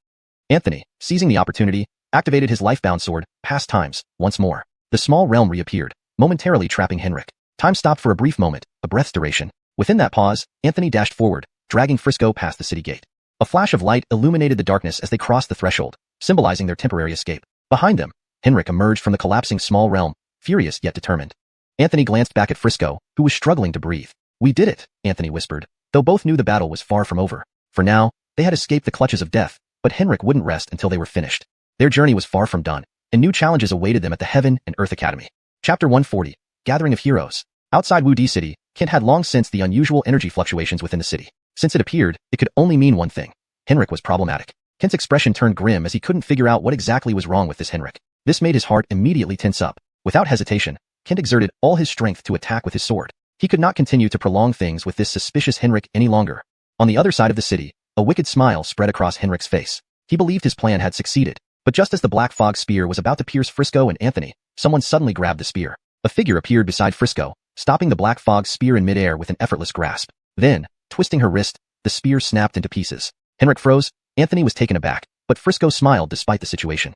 Anthony, seizing the opportunity, activated his life-bound sword, Past Times, once more. The small realm reappeared, momentarily trapping Henrik. Time stopped for a brief moment, a breath's duration. Within that pause, Anthony dashed forward, dragging Frisco past the city gate. A flash of light illuminated the darkness as they crossed the threshold, symbolizing their temporary escape. Behind them, Henrik emerged from the collapsing small realm, furious yet determined. Anthony glanced back at Frisco, who was struggling to breathe. "We did it," Anthony whispered, though both knew the battle was far from over. For now, they had escaped the clutches of death, but Henrik wouldn't rest until they were finished. Their journey was far from done, and new challenges awaited them at the Heaven and Earth Academy. Chapter 140, Gathering of Heroes. Outside Wu Di City, Kent had long sensed the unusual energy fluctuations within the city. Since it appeared, it could only mean one thing. Henrik was problematic. Kent's expression turned grim as he couldn't figure out what exactly was wrong with this Henrik. This made his heart immediately tense up. Without hesitation, Kent exerted all his strength to attack with his sword. He could not continue to prolong things with this suspicious Henrik any longer. On the other side of the city, a wicked smile spread across Henrik's face. He believed his plan had succeeded. But just as the black fog spear was about to pierce Frisco and Anthony, someone suddenly grabbed the spear. A figure appeared beside Frisco, stopping the black fog spear in midair with an effortless grasp. Then, twisting her wrist, the spear snapped into pieces. Henrik froze. Anthony was taken aback, but Frisco smiled despite the situation.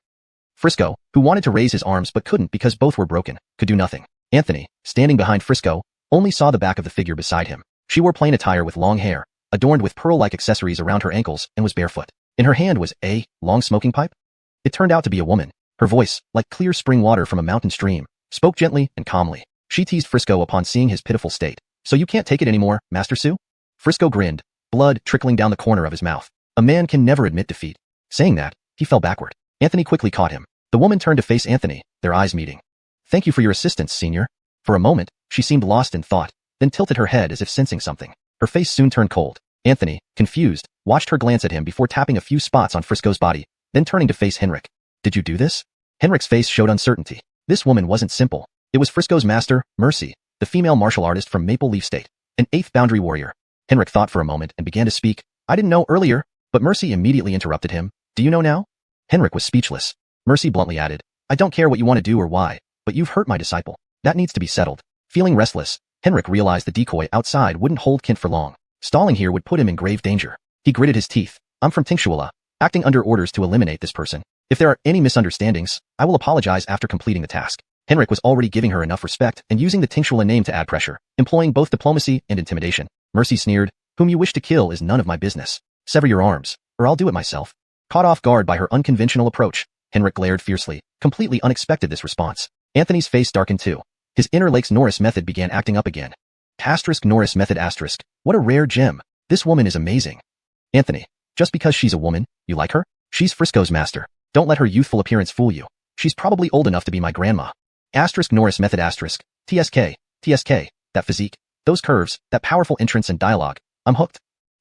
Frisco, who wanted to raise his arms but couldn't because both were broken, could do nothing. Anthony, standing behind Frisco, only saw the back of the figure beside him. She wore plain attire with long hair, adorned with pearl-like accessories around her ankles, and was barefoot. In her hand was a long smoking pipe. It turned out to be a woman. Her voice, like clear spring water from a mountain stream, spoke gently and calmly. She teased Frisco upon seeing his pitiful state. "So you can't take it anymore, Master Su?" Frisco grinned, blood trickling down the corner of his mouth. A man can never admit defeat. Saying that, he fell backward. Anthony quickly caught him. The woman turned to face Anthony, their eyes meeting. "Thank you for your assistance, Senior." For a moment, she seemed lost in thought, then tilted her head as if sensing something. Her face soon turned cold. Anthony, confused, watched her glance at him before tapping a few spots on Frisco's body, then turning to face Henrik. "Did you do this?" Henrik's face showed uncertainty. This woman wasn't simple. It was Frisco's master, Mercy, the female martial artist from Maple Leaf State, an 8th boundary warrior. Henrik thought for a moment and began to speak. "I didn't know earlier," but Mercy immediately interrupted him. "Do you know now?" Henrik was speechless. Mercy bluntly added, "I don't care what you want to do or why, but you've hurt my disciple. That needs to be settled." Feeling restless, Henrik realized the decoy outside wouldn't hold Kent for long. Stalling here would put him in grave danger. He gritted his teeth. "I'm from Tingshuala, acting under orders to eliminate this person. If there are any misunderstandings, I will apologize after completing the task." Henrik was already giving her enough respect and using the Tingshuala name to add pressure, employing both diplomacy and intimidation. Mercy sneered, "Whom you wish to kill is none of my business. Sever your arms, or I'll do it myself." Caught off guard by her unconventional approach, Henrik glared fiercely, completely unexpected this response. Anthony's face darkened too. His inner Lakes Norris method began acting up again. Asterisk Norris method asterisk. What a rare gem. This woman is amazing. Anthony, just because she's a woman, you like her? She's Frisco's master. Don't let her youthful appearance fool you. She's probably old enough to be my grandma. Asterisk Norris method asterisk. TSK. That physique, those curves, that powerful entrance and dialogue. I'm hooked.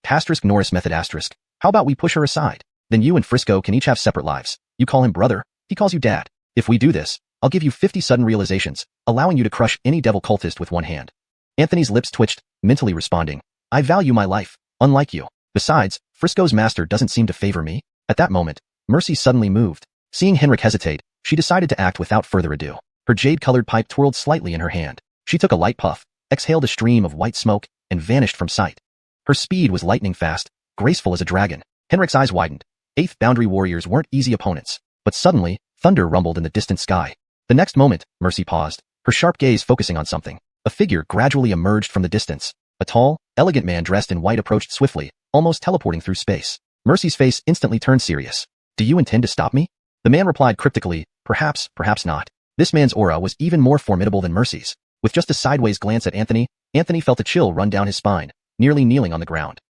Asterisk Norris method asterisk. How about we push her aside? Then you and Frisco can each have separate lives. You call him brother, he calls you dad. If we do this, I'll give you 50 sudden realizations, allowing you to crush any devil cultist with one hand. Anthony's lips twitched, mentally responding, "I value my life, unlike you. Besides, Frisco's master doesn't seem to favor me." At that moment, Mercy suddenly moved. Seeing Henrik hesitate, she decided to act without further ado. Her jade-colored pipe twirled slightly in her hand. She took a light puff, exhaled a stream of white smoke, and vanished from sight. Her speed was lightning fast, graceful as a dragon. Henrik's eyes widened. 8th boundary warriors weren't easy opponents. But suddenly, thunder rumbled in the distant sky. The next moment, Mercy paused, her sharp gaze focusing on something. A figure gradually emerged from the distance. A tall, elegant man dressed in white approached swiftly, almost teleporting through space. Mercy's face instantly turned serious. "Do you intend to stop me?" The man replied cryptically, "Perhaps, perhaps not." This man's aura was even more formidable than Mercy's. With just a sideways glance at Anthony, Anthony felt a chill run down his spine, nearly kneeling on the ground.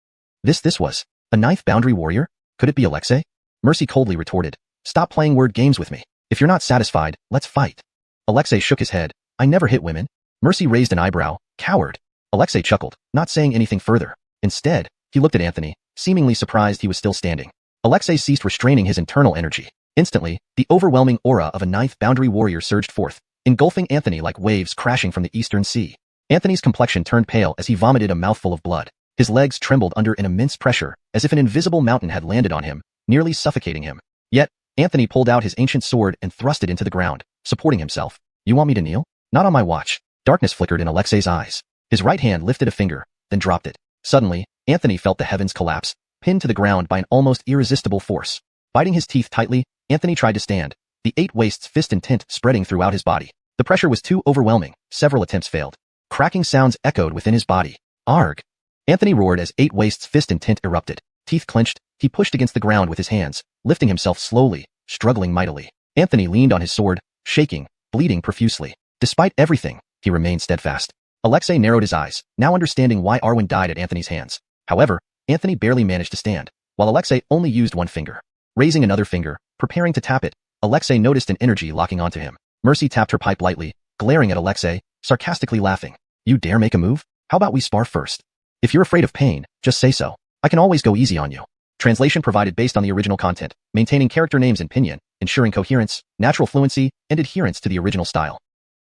This was a 9th boundary warrior? Could it be Alexei? Mercy coldly retorted, "Stop playing word games with me. If you're not satisfied, let's fight." Alexei shook his head. "I never hit women." Mercy raised an eyebrow. "Coward." Alexei chuckled, not saying anything further. Instead, he looked at Anthony, seemingly surprised he was still standing. Alexei ceased restraining his internal energy. Instantly, the overwhelming aura of a 9th boundary warrior surged forth, engulfing Anthony like waves crashing from the eastern sea. Anthony's complexion turned pale as he vomited a mouthful of blood. His legs trembled under an immense pressure, as if an invisible mountain had landed on him, nearly suffocating him. Yet, Anthony pulled out his ancient sword and thrust it into the ground, supporting himself. "You want me to kneel?" "Not on my watch." Darkness flickered in Alexei's eyes. His right hand lifted a finger, then dropped it. Suddenly, Anthony felt the heavens collapse, pinned to the ground by an almost irresistible force. Biting his teeth tightly, Anthony tried to stand, the 8 wastes fist intent spreading throughout his body. The pressure was too overwhelming. Several attempts failed. Cracking sounds echoed within his body. Arg! Anthony roared as 8 Wast's fist and tint erupted. Teeth clenched, he pushed against the ground with his hands, lifting himself slowly, struggling mightily. Anthony leaned on his sword, shaking, bleeding profusely. Despite everything, he remained steadfast. Alexei narrowed his eyes, now understanding why Arwen died at Anthony's hands. However, Anthony barely managed to stand, while Alexei only used one finger. Raising another finger, preparing to tap it, Alexei noticed an energy locking onto him. Mercy tapped her pipe lightly, glaring at Alexei, sarcastically laughing. You dare make a move? How about we spar first? If you're afraid of pain, just say so. I can always go easy on you. Translation provided based on the original content, maintaining character names in Pinyin, ensuring coherence, natural fluency, and adherence to the original style.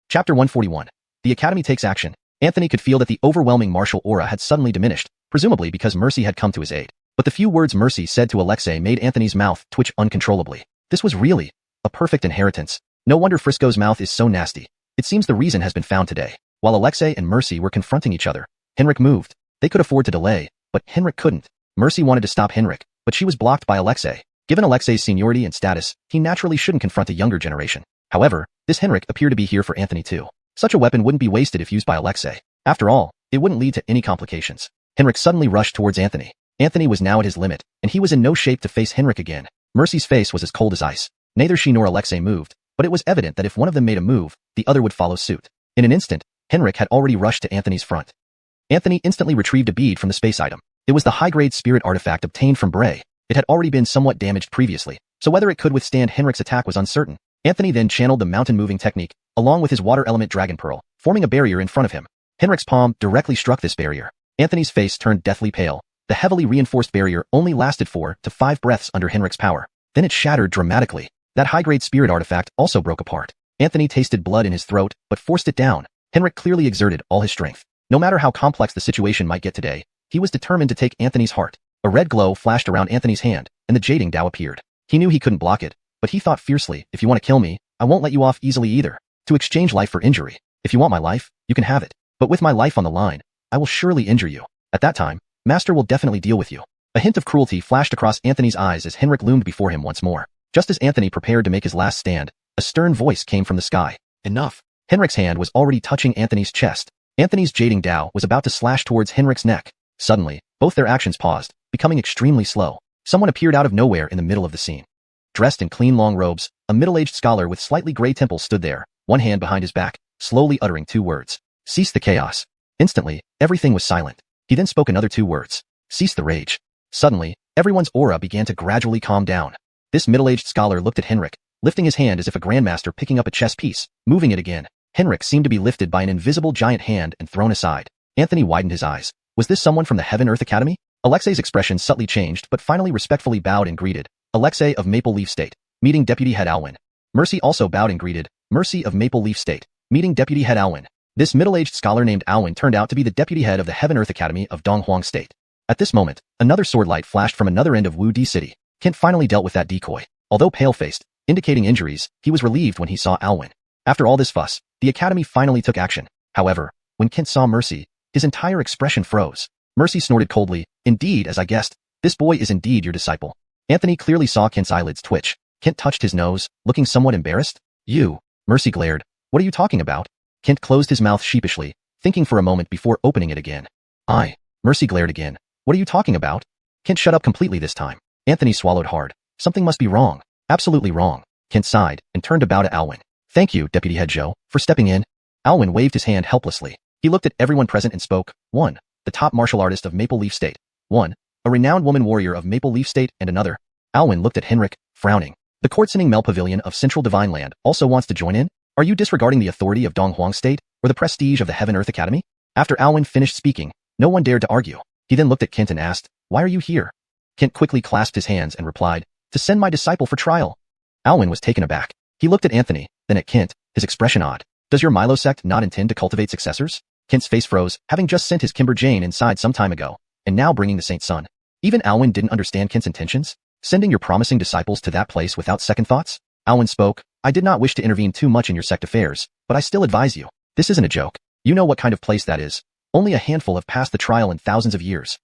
Chapter 141. The Academy takes action. Anthony could feel that the overwhelming martial aura had suddenly diminished, presumably because Mercy had come to his aid. But the few words Mercy said to Alexei made Anthony's mouth twitch uncontrollably. This was really a perfect inheritance. No wonder Frisco's mouth is so nasty. It seems the reason has been found today. While Alexei and Mercy were confronting each other, Henrik moved. They could afford to delay, but Henrik couldn't. Mercy wanted to stop Henrik, but she was blocked by Alexei. Given Alexei's seniority and status, he naturally shouldn't confront a younger generation. However, this Henrik appeared to be here for Anthony too. Such a weapon wouldn't be wasted if used by Alexei. After all, it wouldn't lead to any complications. Henrik suddenly rushed towards Anthony. Anthony was now at his limit, and he was in no shape to face Henrik again. Mercy's face was as cold as ice. Neither she nor Alexei moved, but it was evident that if one of them made a move, the other would follow suit. In an instant, Henrik had already rushed to Anthony's front. Anthony instantly retrieved a bead from the space item. It was the high-grade spirit artifact obtained from Bray. It had already been somewhat damaged previously, so whether it could withstand Henrik's attack was uncertain. Anthony then channeled the mountain-moving technique, along with his water element dragon pearl, forming a barrier in front of him. Henrik's palm directly struck this barrier. Anthony's face turned deathly pale. The heavily reinforced barrier only lasted 4 to 5 breaths under Henrik's power. Then it shattered dramatically. That high-grade spirit artifact also broke apart. Anthony tasted blood in his throat, but forced it down. Henrik clearly exerted all his strength. No matter how complex the situation might get today, he was determined to take Anthony's heart. A red glow flashed around Anthony's hand, and the jading Dao appeared. He knew he couldn't block it, but he thought fiercely, if you want to kill me, I won't let you off easily either. To exchange life for injury. If you want my life, you can have it. But with my life on the line, I will surely injure you. At that time, Master will definitely deal with you. A hint of cruelty flashed across Anthony's eyes as Henrik loomed before him once more. Just as Anthony prepared to make his last stand, a stern voice came from the sky. Enough. Henrik's hand was already touching Anthony's chest. Anthony's jading Dao was about to slash towards Henrik's neck. Suddenly, both their actions paused, becoming extremely slow. Someone appeared out of nowhere in the middle of the scene. Dressed in clean long robes, a middle-aged scholar with slightly gray temples stood there, one hand behind his back, slowly uttering 2 words. Cease the chaos. Instantly, everything was silent. He then spoke another 2 words. Cease the rage. Suddenly, everyone's aura began to gradually calm down. This middle-aged scholar looked at Henrik, lifting his hand as if a grandmaster picking up a chess piece, moving it again. Henrik seemed to be lifted by an invisible giant hand and thrown aside. Anthony widened his eyes. Was this someone from the Heaven-Earth Academy? Alexei's expression subtly changed but finally respectfully bowed and greeted. Alexei of Maple Leaf State, meeting Deputy Head Alwyn. Mercy also bowed and greeted. Mercy of Maple Leaf State, meeting Deputy Head Alwyn. This middle-aged scholar named Alwyn turned out to be the deputy head of the Heaven-Earth Academy of Donghuang State. At this moment, another sword light flashed from another end of Wu Di City. Kent finally dealt with that decoy. Although pale-faced, indicating injuries, he was relieved when he saw Alwyn. After all this fuss, the Academy finally took action. However, when Kent saw Mercy, his entire expression froze. Mercy snorted coldly. Indeed, as I guessed, this boy is indeed your disciple. Anthony clearly saw Kent's eyelids twitch. Kent touched his nose, looking somewhat embarrassed. You, Mercy glared. What are you talking about? Kent closed his mouth sheepishly, thinking for a moment before opening it again. Mercy glared again. What are you talking about? Kent shut up completely this time. Anthony swallowed hard. Something must be wrong. Absolutely wrong. Kent sighed and turned to bow to Alwyn. Thank you, Deputy Head Zhou, for stepping in. Alwyn waved his hand helplessly. He looked at everyone present and spoke. 1. The top martial artist of Maple Leaf State. 1. A renowned woman warrior of Maple Leaf State and another. Alwyn looked at Henrik, frowning. The Court-Sinning Mel Pavilion of Central Divine Land also wants to join in? Are you disregarding the authority of Donghuang State, or the prestige of the Heaven-Earth Academy? After Alwyn finished speaking, no one dared to argue. He then looked at Kent and asked, Why are you here? Kent quickly clasped his hands and replied, To send my disciple for trial. Alwyn was taken aback. He looked at Anthony, then at Kent, his expression odd. Does your Milo sect not intend to cultivate successors? Kent's face froze, having just sent his Kimber Jane inside some time ago, and now bringing the Saint's son. Even Alwyn didn't understand Kent's intentions? Sending your promising disciples to that place without second thoughts? Alwyn spoke, I did not wish to intervene too much in your sect affairs, but I still advise you. This isn't a joke. You know what kind of place that is. Only a handful have passed the trial in thousands of years.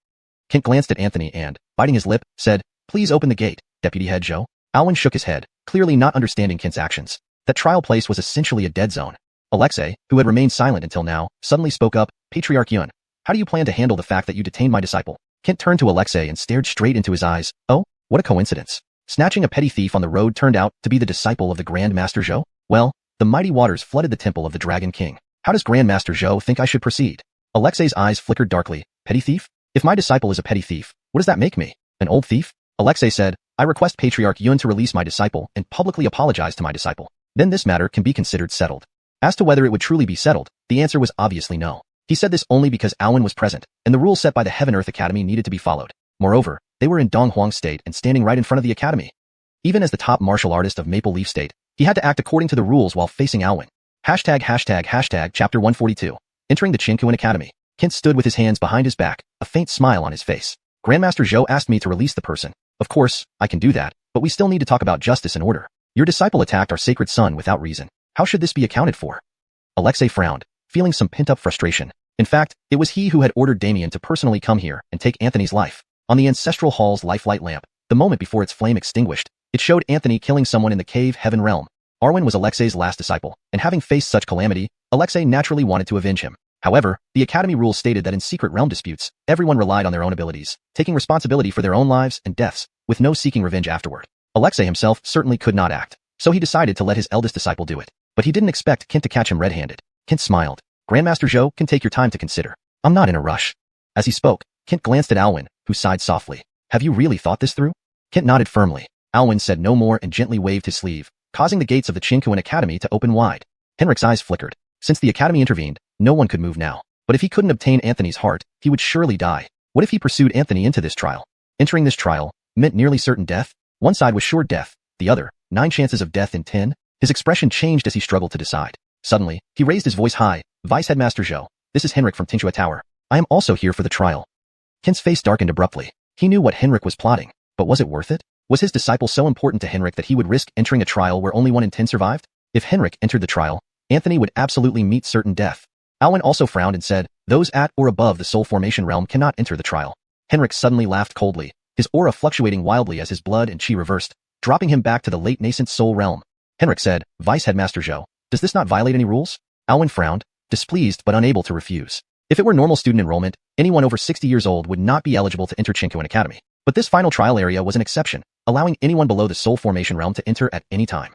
Kent glanced at Anthony and, biting his lip, said, Please open the gate, Deputy Head Zhou. Alwyn shook his head, clearly not understanding Kent's actions. That trial place was essentially a dead zone. Alexei, who had remained silent until now, suddenly spoke up, Patriarch Yun, how do you plan to handle the fact that you detained my disciple? Kent turned to Alexei and stared straight into his eyes. Oh, what a coincidence. Snatching a petty thief on the road turned out to be the disciple of the Grand Master Zhou? Well, the mighty waters flooded the temple of the Dragon King. How does Grand Master Zhou think I should proceed? Alexei's eyes flickered darkly. Petty thief? If my disciple is a petty thief, what does that make me? An old thief? Alexei said, I request Patriarch Yun to release my disciple and publicly apologize to my disciple. Then this matter can be considered settled. As to whether it would truly be settled, the answer was obviously no. He said this only because Alwyn was present, and the rules set by the Heaven-Earth Academy needed to be followed. Moreover, they were in Donghuang State and standing right in front of the academy. Even as the top martial artist of Maple Leaf State, he had to act according to the rules while facing Alwyn. Chapter 142. Entering the Qinkuan Academy. Kent stood with his hands behind his back, a faint smile on his face. Grandmaster Zhou asked me to release the person. Of course, I can do that, but we still need to talk about justice and order. Your disciple attacked our sacred son without reason. How should this be accounted for? Alexei frowned, feeling some pent-up frustration. In fact, it was he who had ordered Damien to personally come here and take Anthony's life. On the ancestral hall's lifelight lamp, the moment before its flame extinguished, it showed Anthony killing someone in the cave heaven realm. Arwen was Alexei's last disciple, and having faced such calamity, Alexei naturally wanted to avenge him. However, the academy rules stated that in secret realm disputes, everyone relied on their own abilities, taking responsibility for their own lives and deaths, with no seeking revenge afterward. Alexei himself certainly could not act, so he decided to let his eldest disciple do it. But he didn't expect Kent to catch him red-handed. Kent smiled. Grandmaster Zhou can take your time to consider. I'm not in a rush. As he spoke, Kent glanced at Alwyn, who sighed softly. Have you really thought this through? Kent nodded firmly. Alwyn said no more and gently waved his sleeve, causing the gates of the Qinkuan Academy to open wide. Henrik's eyes flickered. Since the academy intervened, no one could move now. But if he couldn't obtain Anthony's heart, he would surely die. What if he pursued Anthony into this trial? Entering this trial meant nearly certain death. One side was sure death, the other, 9 chances of death in 10. His expression changed as he struggled to decide. Suddenly, he raised his voice high. Vice Headmaster Zhou, this is Henrik from Tinchua Tower. I am also here for the trial. Kent's face darkened abruptly. He knew what Henrik was plotting, but was it worth it? Was his disciple so important to Henrik that he would risk entering a trial where only 1 in 10 survived? If Henrik entered the trial, Anthony would absolutely meet certain death. Alwyn also frowned and said, those at or above the soul formation realm cannot enter the trial. Henrik suddenly laughed coldly, his aura fluctuating wildly as his blood and chi reversed, dropping him back to the late nascent soul realm. Henrik said, Vice Headmaster Zhou, does this not violate any rules? Alwyn frowned, displeased but unable to refuse. If it were normal student enrollment, anyone over 60 years old would not be eligible to enter Qinkuan Academy. But this final trial area was an exception, allowing anyone below the soul formation realm to enter at any time.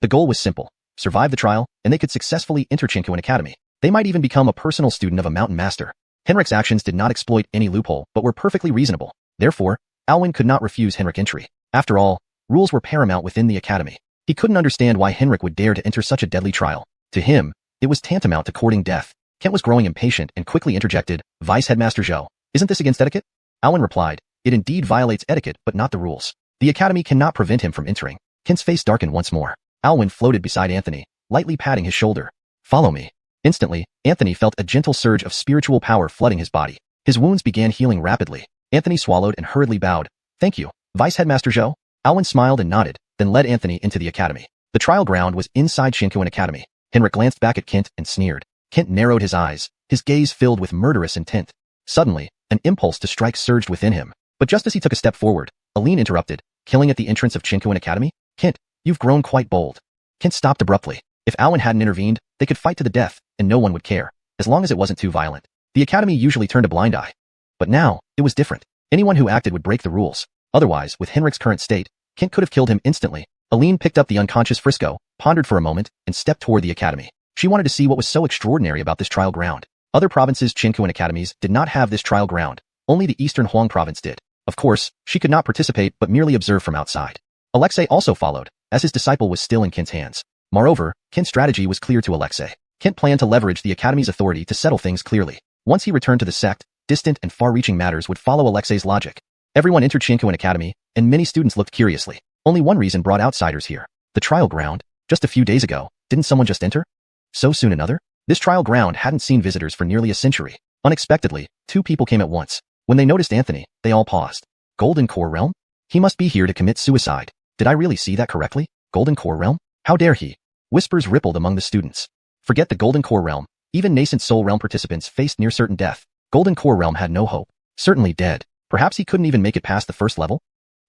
The goal was simple. Survive the trial, and they could successfully enter Qinkuan Academy. They might even become a personal student of a mountain master. Henrik's actions did not exploit any loophole, but were perfectly reasonable. Therefore, Alwyn could not refuse Henrik entry. After all, rules were paramount within the academy. He couldn't understand why Henrik would dare to enter such a deadly trial. To him, it was tantamount to courting death. Kent was growing impatient and quickly interjected, Vice Headmaster Zhou, isn't this against etiquette? Alwyn replied, it indeed violates etiquette but not the rules. The academy cannot prevent him from entering. Kent's face darkened once more. Alwyn floated beside Anthony, lightly patting his shoulder. Follow me. Instantly, Anthony felt a gentle surge of spiritual power flooding his body. His wounds began healing rapidly. Anthony swallowed and hurriedly bowed. Thank you, Vice Headmaster Zhou. Alwyn smiled and nodded, then led Anthony into the academy. The trial ground was inside Qinkuan Academy. Henrik glanced back at Kent and sneered. Kent narrowed his eyes, his gaze filled with murderous intent. Suddenly, an impulse to strike surged within him. But just as he took a step forward, Aline interrupted, killing at the entrance of Qinkuan Academy? Kent, you've grown quite bold. Kent stopped abruptly. If Alwyn hadn't intervened, they could fight to the death, and no one would care, as long as it wasn't too violent. The academy usually turned a blind eye. But now, it was different. Anyone who acted would break the rules. Otherwise, with Henrik's current state, Kent could have killed him instantly. Aline picked up the unconscious Frisco, pondered for a moment, and stepped toward the academy. She wanted to see what was so extraordinary about this trial ground. Other provinces' Qinkuan academies did not have this trial ground. Only the Eastern Huang province did. Of course, she could not participate but merely observe from outside. Alexei also followed, as his disciple was still in Kent's hands. Moreover, Kent's strategy was clear to Alexei. Kent planned to leverage the academy's authority to settle things clearly. Once he returned to the sect, distant and far-reaching matters would follow Alexei's logic. Everyone entered Qinkuan Academy, and many students looked curiously. Only one reason brought outsiders here. The trial ground. Just a few days ago, didn't someone just enter? So soon another? This trial ground hadn't seen visitors for nearly a century. Unexpectedly, 2 people came at once. When they noticed Anthony, they all paused. Golden Core Realm? He must be here to commit suicide. Did I really see that correctly? Golden Core Realm? How dare he? Whispers rippled among the students. Forget the Golden Core Realm. Even nascent Soul Realm participants faced near certain death. Golden Core Realm had no hope. Certainly dead. Perhaps he couldn't even make it past the first level?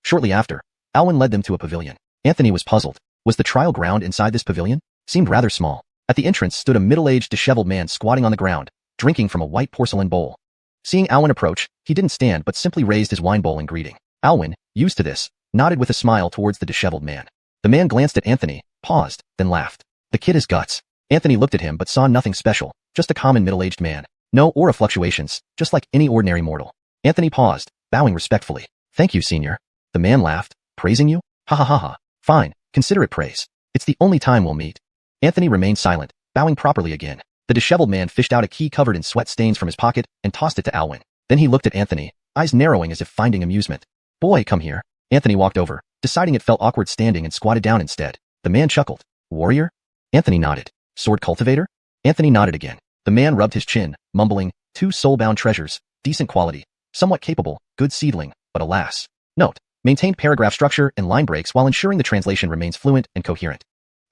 Shortly after, Alwyn led them to a pavilion. Anthony was puzzled. Was the trial ground inside this pavilion? Seemed rather small. At the entrance stood a middle-aged, disheveled man squatting on the ground, drinking from a white porcelain bowl. Seeing Alwyn approach, he didn't stand but simply raised his wine bowl in greeting. Alwyn, used to this, nodded with a smile towards the disheveled man. The man glanced at Anthony, paused, then laughed. The kid has guts. Anthony looked at him but saw nothing special, just a common middle-aged man. No aura fluctuations, just like any ordinary mortal. Anthony paused, bowing respectfully. Thank you, senior. The man laughed. Praising you? Ha ha ha ha. Fine, consider it praise. It's the only time we'll meet. Anthony remained silent, bowing properly again. The disheveled man fished out a key covered in sweat stains from his pocket and tossed it to Alwyn. Then he looked at Anthony, eyes narrowing as if finding amusement. Boy, come here. Anthony walked over, deciding it felt awkward standing and squatted down instead. The man chuckled. Warrior? Anthony nodded. Sword cultivator? Anthony nodded again. The man rubbed his chin, mumbling, 2 soul-bound treasures, decent quality, somewhat capable, good seedling, but alas. Note, maintained paragraph structure and line breaks while ensuring the translation remains fluent and coherent.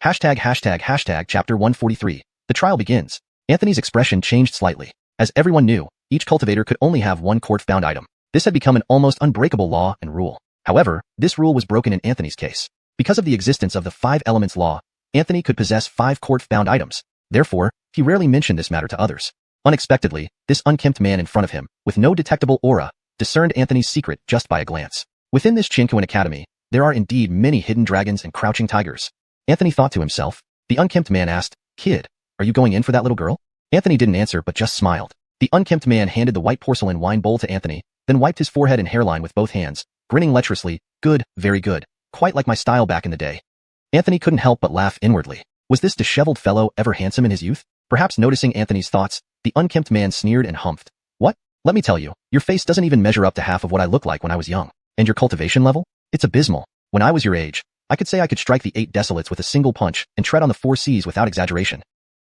Hashtag chapter 143. The trial begins. Anthony's expression changed slightly. As everyone knew, each cultivator could only have 1 court-bound item. This had become an almost unbreakable law and rule. However, this rule was broken in Anthony's case. Because of the existence of the 5 elements law, Anthony could possess 5 court-bound items. Therefore, he rarely mentioned this matter to others. Unexpectedly, this unkempt man in front of him, with no detectable aura, discerned Anthony's secret just by a glance. Within this Chinquan Academy, there are indeed many hidden dragons and crouching tigers. Anthony thought to himself. The unkempt man asked, Kid, are you going in for that little girl? Anthony didn't answer but just smiled. The unkempt man handed the white porcelain wine bowl to Anthony, then wiped his forehead and hairline with both hands, grinning lecherously. Good, very good, quite like my style back in the day. Anthony couldn't help but laugh inwardly. Was this disheveled fellow ever handsome in his youth? Perhaps noticing Anthony's thoughts, the unkempt man sneered and humphed. What? Let me tell you, your face doesn't even measure up to half of what I looked like when I was young. And your cultivation level? It's abysmal. When I was your age, I could say I could strike the 8 desolates with a single punch and tread on the 4 seas without exaggeration.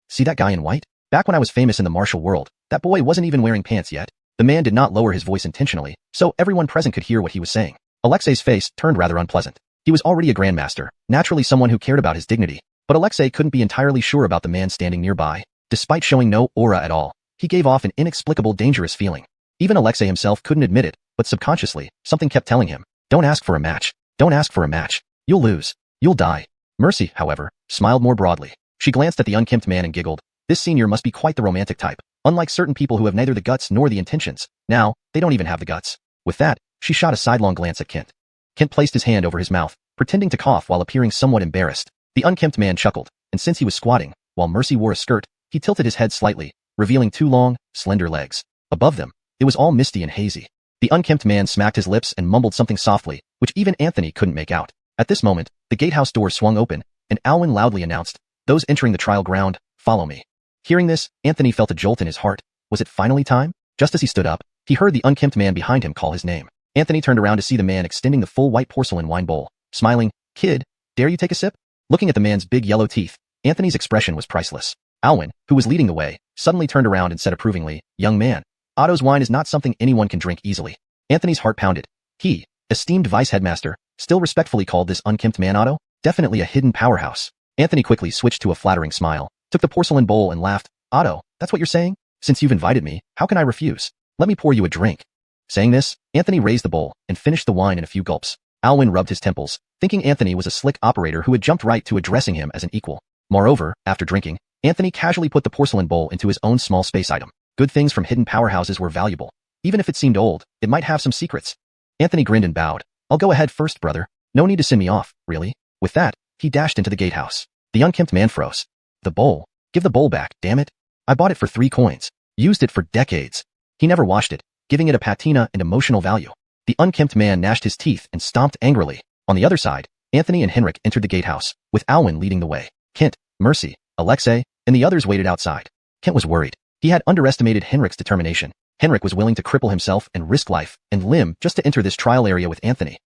See that guy in white? Back when I was famous in the martial world, that boy wasn't even wearing pants yet. The man did not lower his voice intentionally, so everyone present could hear what he was saying. Alexei's face turned rather unpleasant. He was already a grandmaster, naturally someone who cared about his dignity, but Alexei couldn't be entirely sure about the man standing nearby. Despite showing no aura at all, he gave off an inexplicable dangerous feeling. Even Alexei himself couldn't admit it, but subconsciously, something kept telling him, don't ask for a match. Don't ask for a match. You'll lose. You'll die. Mercy, however, smiled more broadly. She glanced at the unkempt man and giggled. This senior must be quite the romantic type, unlike certain people who have neither the guts nor the intentions. Now, they don't even have the guts. With that, she shot a sidelong glance at Kent. Kent placed his hand over his mouth, pretending to cough while appearing somewhat embarrassed. The unkempt man chuckled, and since he was squatting, while Mercy wore a skirt, he tilted his head slightly, revealing 2 long, slender legs. Above them, it was all misty and hazy. The unkempt man smacked his lips and mumbled something softly, which even Anthony couldn't make out. At this moment, the gatehouse door swung open, and Alwyn loudly announced, those entering the trial ground, follow me. Hearing this, Anthony felt a jolt in his heart. Was it finally time? Just as he stood up, he heard the unkempt man behind him call his name. Anthony turned around to see the man extending the full white porcelain wine bowl, smiling. Kid, dare you take a sip? Looking at the man's big yellow teeth, Anthony's expression was priceless. Alwyn, who was leading the way, suddenly turned around and said approvingly, young man, Otto's wine is not something anyone can drink easily. Anthony's heart pounded. He, esteemed vice headmaster, still respectfully called this unkempt man Otto? Definitely a hidden powerhouse. Anthony quickly switched to a flattering smile, took the porcelain bowl and laughed. Otto, that's what you're saying? Since you've invited me, how can I refuse? Let me pour you a drink. Saying this, Anthony raised the bowl and finished the wine in a few gulps. Alwyn rubbed his temples, thinking Anthony was a slick operator who had jumped right to addressing him as an equal. Moreover, after drinking, Anthony casually put the porcelain bowl into his own small space item. Good things from hidden powerhouses were valuable. Even if it seemed old, it might have some secrets. Anthony grinned and bowed. I'll go ahead first, brother. No need to send me off, really. With that, he dashed into the gatehouse. The unkempt man froze. The bowl. Give the bowl back, damn it. I bought it for 3 coins. Used it for decades. He never washed it, giving it a patina and emotional value. The unkempt man gnashed his teeth and stomped angrily. On the other side, Anthony and Henrik entered the gatehouse, with Alwyn leading the way. Kent, Mercy, Alexei, and the others waited outside. Kent was worried. He had underestimated Henrik's determination. Henrik was willing to cripple himself and risk life and limb just to enter this trial area with Anthony.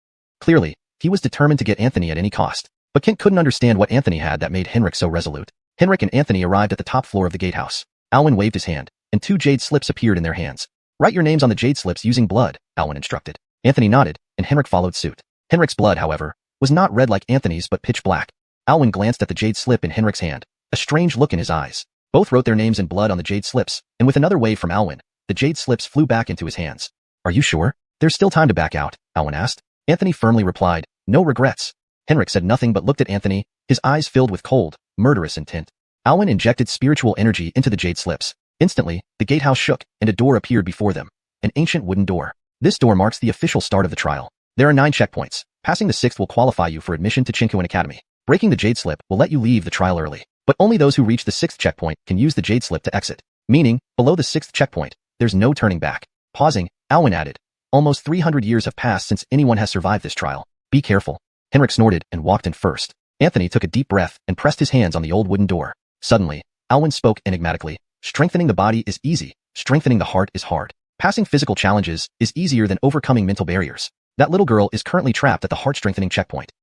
Clearly, he was determined to get Anthony at any cost. But Kent couldn't understand what Anthony had that made Henrik so resolute. Henrik and Anthony arrived at the top floor of the gatehouse. Alwyn waved his hand, and 2 jade slips appeared in their hands. Write your names on the jade slips using blood, Alwyn instructed. Anthony nodded, and Henrik followed suit. Henrik's blood, however, was not red like Anthony's but pitch black. Alwyn glanced at the jade slip in Henrik's hand, a strange look in his eyes. Both wrote their names in blood on the jade slips, and with another wave from Alwyn, the jade slips flew back into his hands. Are you sure? There's still time to back out, Alwyn asked. Anthony firmly replied, no regrets. Henrik said nothing but looked at Anthony, his eyes filled with cold, murderous intent. Alwyn injected spiritual energy into the jade slips. Instantly, the gatehouse shook, and a door appeared before them. An ancient wooden door. This door marks the official start of the trial. There are 9 checkpoints. Passing the 6th will qualify you for admission to Qingquan Academy. Breaking the jade slip will let you leave the trial early. But only those who reach the 6th checkpoint can use the jade slip to exit. Meaning, below the 6th checkpoint, there's no turning back. Pausing, Alwyn added, almost 300 years have passed since anyone has survived this trial. Be careful. Henrik snorted and walked in first. Anthony took a deep breath and pressed his hands on the old wooden door. Suddenly, Alwyn spoke enigmatically. Strengthening the body is easy. Strengthening the heart is hard. Passing physical challenges is easier than overcoming mental barriers. That little girl is currently trapped at the heart-strengthening checkpoint.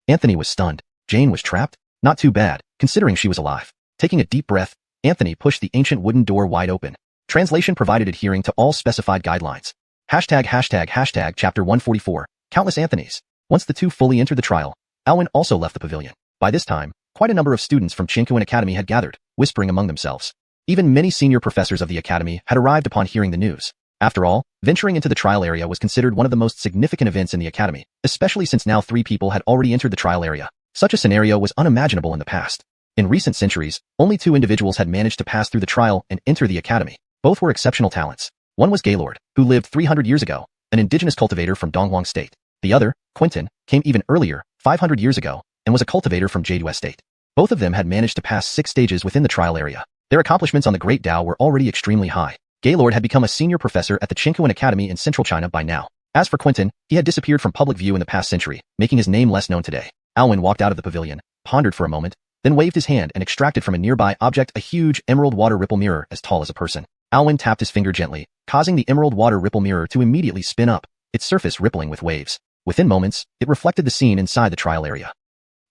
Anthony was stunned. Jane was trapped? Not too bad, considering she was alive. Taking a deep breath, Anthony pushed the ancient wooden door wide open. Translation provided adhering to all specified guidelines. ####Chapter 144. Countless Anthonys. Once the two fully entered the trial, Alwyn also left the pavilion. By this time, quite a number of students from Qingquan Academy had gathered, whispering among themselves. Even many senior professors of the academy had arrived upon hearing the news. After all, venturing into the trial area was considered one of the most significant events in the academy, especially since now 3 people had already entered the trial area. Such a scenario was unimaginable in the past. In recent centuries, only 2 individuals had managed to pass through the trial and enter the academy. Both were exceptional talents. One was Gaylord, who lived 300 years ago, an indigenous cultivator from Donghuang State. The other, Quentin, came even earlier, 500 years ago, and was a cultivator from Jadue State. Both of them had managed to pass 6 stages within the trial area. Their accomplishments on the Great Tao were already extremely high. Gaylord had become a senior professor at the Qingquan Academy in central China by now. As for Quentin, he had disappeared from public view in the past century, making his name less known today. Alwyn walked out of the pavilion, pondered for a moment, then waved his hand and extracted from a nearby object a huge emerald water ripple mirror as tall as a person. Alwyn tapped his finger gently, causing the emerald water ripple mirror to immediately spin up, its surface rippling with waves. Within moments, it reflected the scene inside the trial area.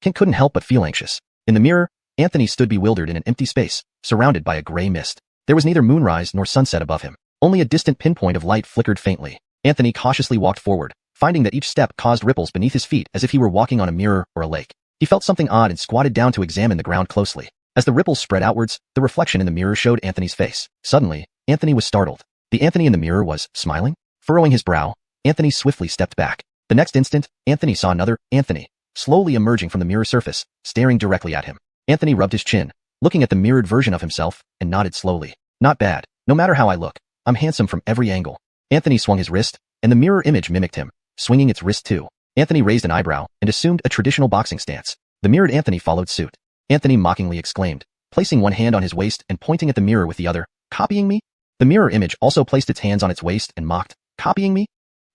Kent couldn't help but feel anxious. In the mirror, Anthony stood bewildered in an empty space, surrounded by a gray mist. There was neither moonrise nor sunset above him. Only a distant pinpoint of light flickered faintly. Anthony cautiously walked forward, finding that each step caused ripples beneath his feet as if he were walking on a mirror or a lake. He felt something odd and squatted down to examine the ground closely. As the ripples spread outwards, the reflection in the mirror showed Anthony's face. Suddenly, Anthony was startled. The Anthony in the mirror was smiling? Furrowing his brow, Anthony swiftly stepped back. The next instant, Anthony saw another Anthony, slowly emerging from the mirror surface, staring directly at him. Anthony rubbed his chin, looking at the mirrored version of himself, and nodded slowly. Not bad. No matter how I look, I'm handsome from every angle. Anthony swung his wrist, and the mirror image mimicked him, swinging its wrist too. Anthony raised an eyebrow and assumed a traditional boxing stance. The mirrored Anthony followed suit. Anthony mockingly exclaimed, placing one hand on his waist and pointing at the mirror with the other, "Copying me?" The mirror image also placed its hands on its waist and mocked, "Copying me?"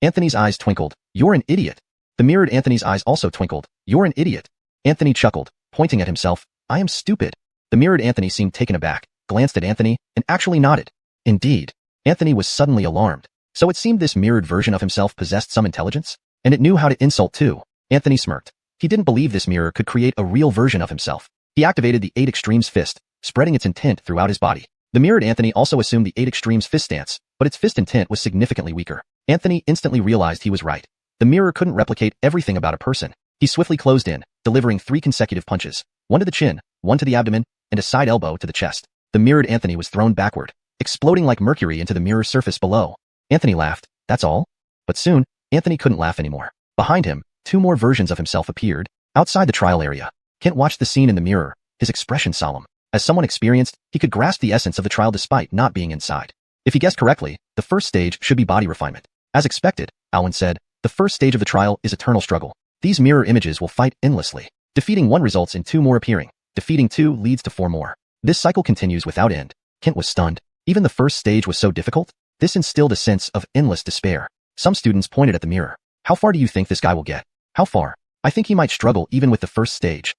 Anthony's eyes twinkled. "You're an idiot." The mirrored Anthony's eyes also twinkled. "You're an idiot." Anthony chuckled, pointing at himself, "I am stupid." The mirrored Anthony seemed taken aback, glanced at Anthony, and actually nodded. Indeed. Anthony was suddenly alarmed. So it seemed this mirrored version of himself possessed some intelligence? And it knew how to insult too. Anthony smirked. He didn't believe this mirror could create a real version of himself. He activated the 8 Extremes fist, spreading its intent throughout his body. The mirrored Anthony also assumed the 8 Extremes fist stance, but its fist intent was significantly weaker. Anthony instantly realized he was right. The mirror couldn't replicate everything about a person. He swiftly closed in, delivering 3 consecutive punches, one to the chin, one to the abdomen, and a side elbow to the chest. The mirrored Anthony was thrown backward, exploding like mercury into the mirror surface below. Anthony laughed. That's all? But soon, Anthony couldn't laugh anymore. Behind him, 2 more versions of himself appeared. Outside the trial area, Kent watched the scene in the mirror, his expression solemn. As someone experienced, he could grasp the essence of the trial despite not being inside. If he guessed correctly, the first stage should be body refinement. As expected, Alwyn said, the first stage of the trial is eternal struggle. These mirror images will fight endlessly. Defeating 1 results in 2 more appearing. Defeating 2 leads to 4 more. This cycle continues without end. Kent was stunned. Even the first stage was so difficult? This instilled a sense of endless despair. Some students pointed at the mirror. How far do you think this guy will get? How far? I think he might struggle even with the first stage.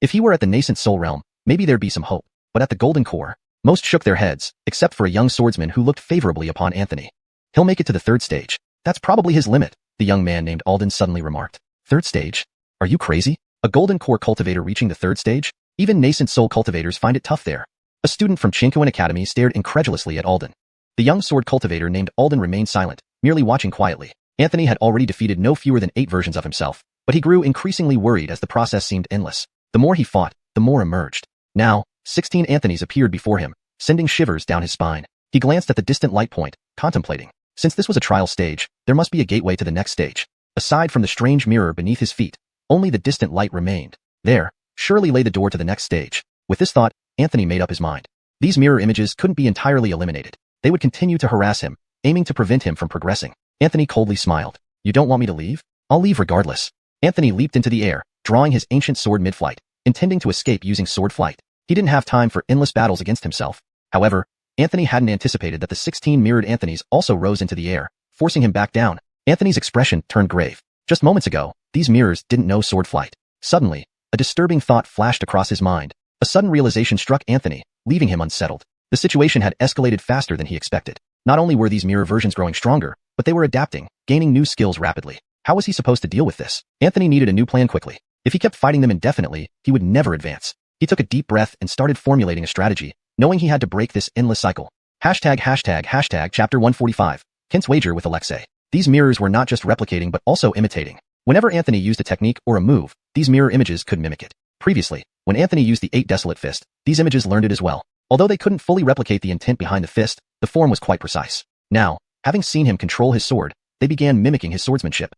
If he were at the nascent soul realm, maybe there'd be some hope. But at the golden core, most shook their heads, except for a young swordsman who looked favorably upon Anthony. He'll make it to the 3rd stage. That's probably his limit, the young man named Alden suddenly remarked. 3rd stage? Are you crazy? A golden core cultivator reaching the 3rd stage? Even nascent soul cultivators find it tough there. A student from Qingquan Academy stared incredulously at Alden. The young sword cultivator named Alden remained silent, merely watching quietly. Anthony had already defeated no fewer than 8 versions of himself, but he grew increasingly worried as the process seemed endless. The more he fought, the more emerged. Now, 16 Anthonys appeared before him, sending shivers down his spine. He glanced at the distant light point, contemplating. Since this was a trial stage, there must be a gateway to the next stage. Aside from the strange mirror beneath his feet, only the distant light remained. There, surely lay the door to the next stage. With this thought, Anthony made up his mind. These mirror images couldn't be entirely eliminated. They would continue to harass him, aiming to prevent him from progressing. Anthony coldly smiled. You don't want me to leave? I'll leave regardless. Anthony leaped into the air, drawing his ancient sword mid-flight, intending to escape using sword flight. He didn't have time for endless battles against himself. However, Anthony hadn't anticipated that the 16 mirrored Anthonys also rose into the air, forcing him back down. Anthony's expression turned grave. Just moments ago, these mirrors didn't know sword flight. Suddenly, a disturbing thought flashed across his mind. A sudden realization struck Anthony, leaving him unsettled. The situation had escalated faster than he expected. Not only were these mirror versions growing stronger, but they were adapting, gaining new skills rapidly. How was he supposed to deal with this? Anthony needed a new plan quickly. If he kept fighting them indefinitely, he would never advance. He took a deep breath and started formulating a strategy, knowing he had to break this endless cycle. Chapter 145. Kent's wager with Alexei. These mirrors were not just replicating but also imitating. Whenever Anthony used a technique or a move, these mirror images could mimic it. Previously, when Anthony used the 8 Desolate Fist, these images learned it as well. Although they couldn't fully replicate the intent behind the fist, the form was quite precise. Now, having seen him control his sword, they began mimicking his swordsmanship.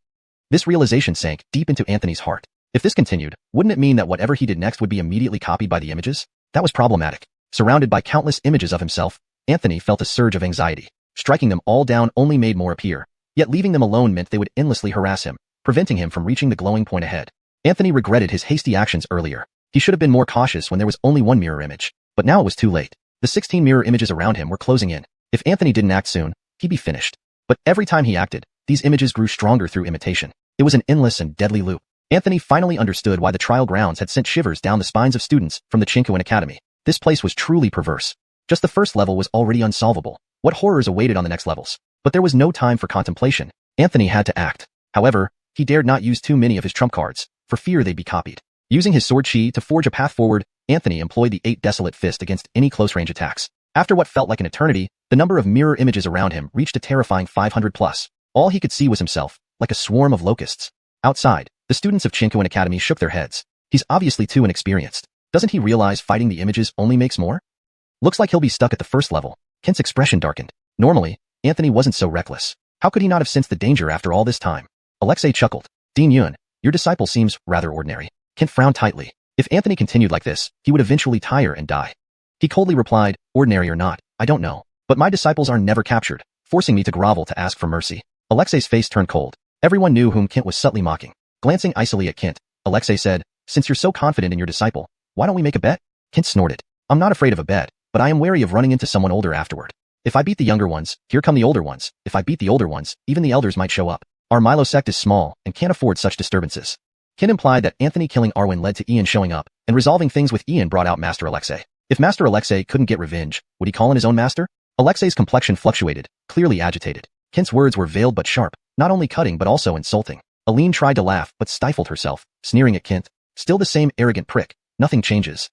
This realization sank deep into Anthony's heart. If this continued, wouldn't it mean that whatever he did next would be immediately copied by the images? That was problematic. Surrounded by countless images of himself, Anthony felt a surge of anxiety. Striking them all down only made more appear. Yet leaving them alone meant they would endlessly harass him, preventing him from reaching the glowing point ahead. Anthony regretted his hasty actions earlier. He should have been more cautious when there was only one mirror image. But now it was too late. The 16 mirror images around him were closing in. If Anthony didn't act soon, he'd be finished. But every time he acted, these images grew stronger through imitation. It was an endless and deadly loop. Anthony finally understood why the trial grounds had sent shivers down the spines of students from the Chinkoan Academy. This place was truly perverse. Just the first level was already unsolvable. What horrors awaited on the next levels? But there was no time for contemplation. Anthony had to act. However, he dared not use too many of his trump cards, for fear they'd be copied. Using his sword chi to forge a path forward, Anthony employed the 8 Desolate Fist against any close-range attacks. After what felt like an eternity, the number of mirror images around him reached a terrifying 500 plus. All he could see was himself, like a swarm of locusts. Outside, the students of Chinkoan Academy shook their heads. He's obviously too inexperienced. Doesn't he realize fighting the images only makes more? Looks like he'll be stuck at the first level. Kent's expression darkened. Normally, Anthony wasn't so reckless. How could he not have sensed the danger after all this time? Alexei chuckled. Dean Yun, your disciple seems rather ordinary. Kent frowned tightly. If Anthony continued like this, he would eventually tire and die. He coldly replied, ordinary or not, I don't know. But my disciples are never captured, forcing me to grovel to ask for mercy. Alexei's face turned cold. Everyone knew whom Kent was subtly mocking. Glancing icily at Kent, Alexei said, since you're so confident in your disciple, why don't we make a bet? Kent snorted. I'm not afraid of a bet, but I am wary of running into someone older afterward. If I beat the younger ones, here come the older ones. If I beat the older ones, even the elders might show up. Our Milo sect is small and can't afford such disturbances. Kent implied that Anthony killing Arwen led to Ian showing up, and resolving things with Ian brought out Master Alexei. If Master Alexei couldn't get revenge, would he call in his own master? Alexei's complexion fluctuated, clearly agitated. Kent's words were veiled but sharp, not only cutting but also insulting. Aline tried to laugh but stifled herself, sneering at Kent. Still the same arrogant prick, nothing changes.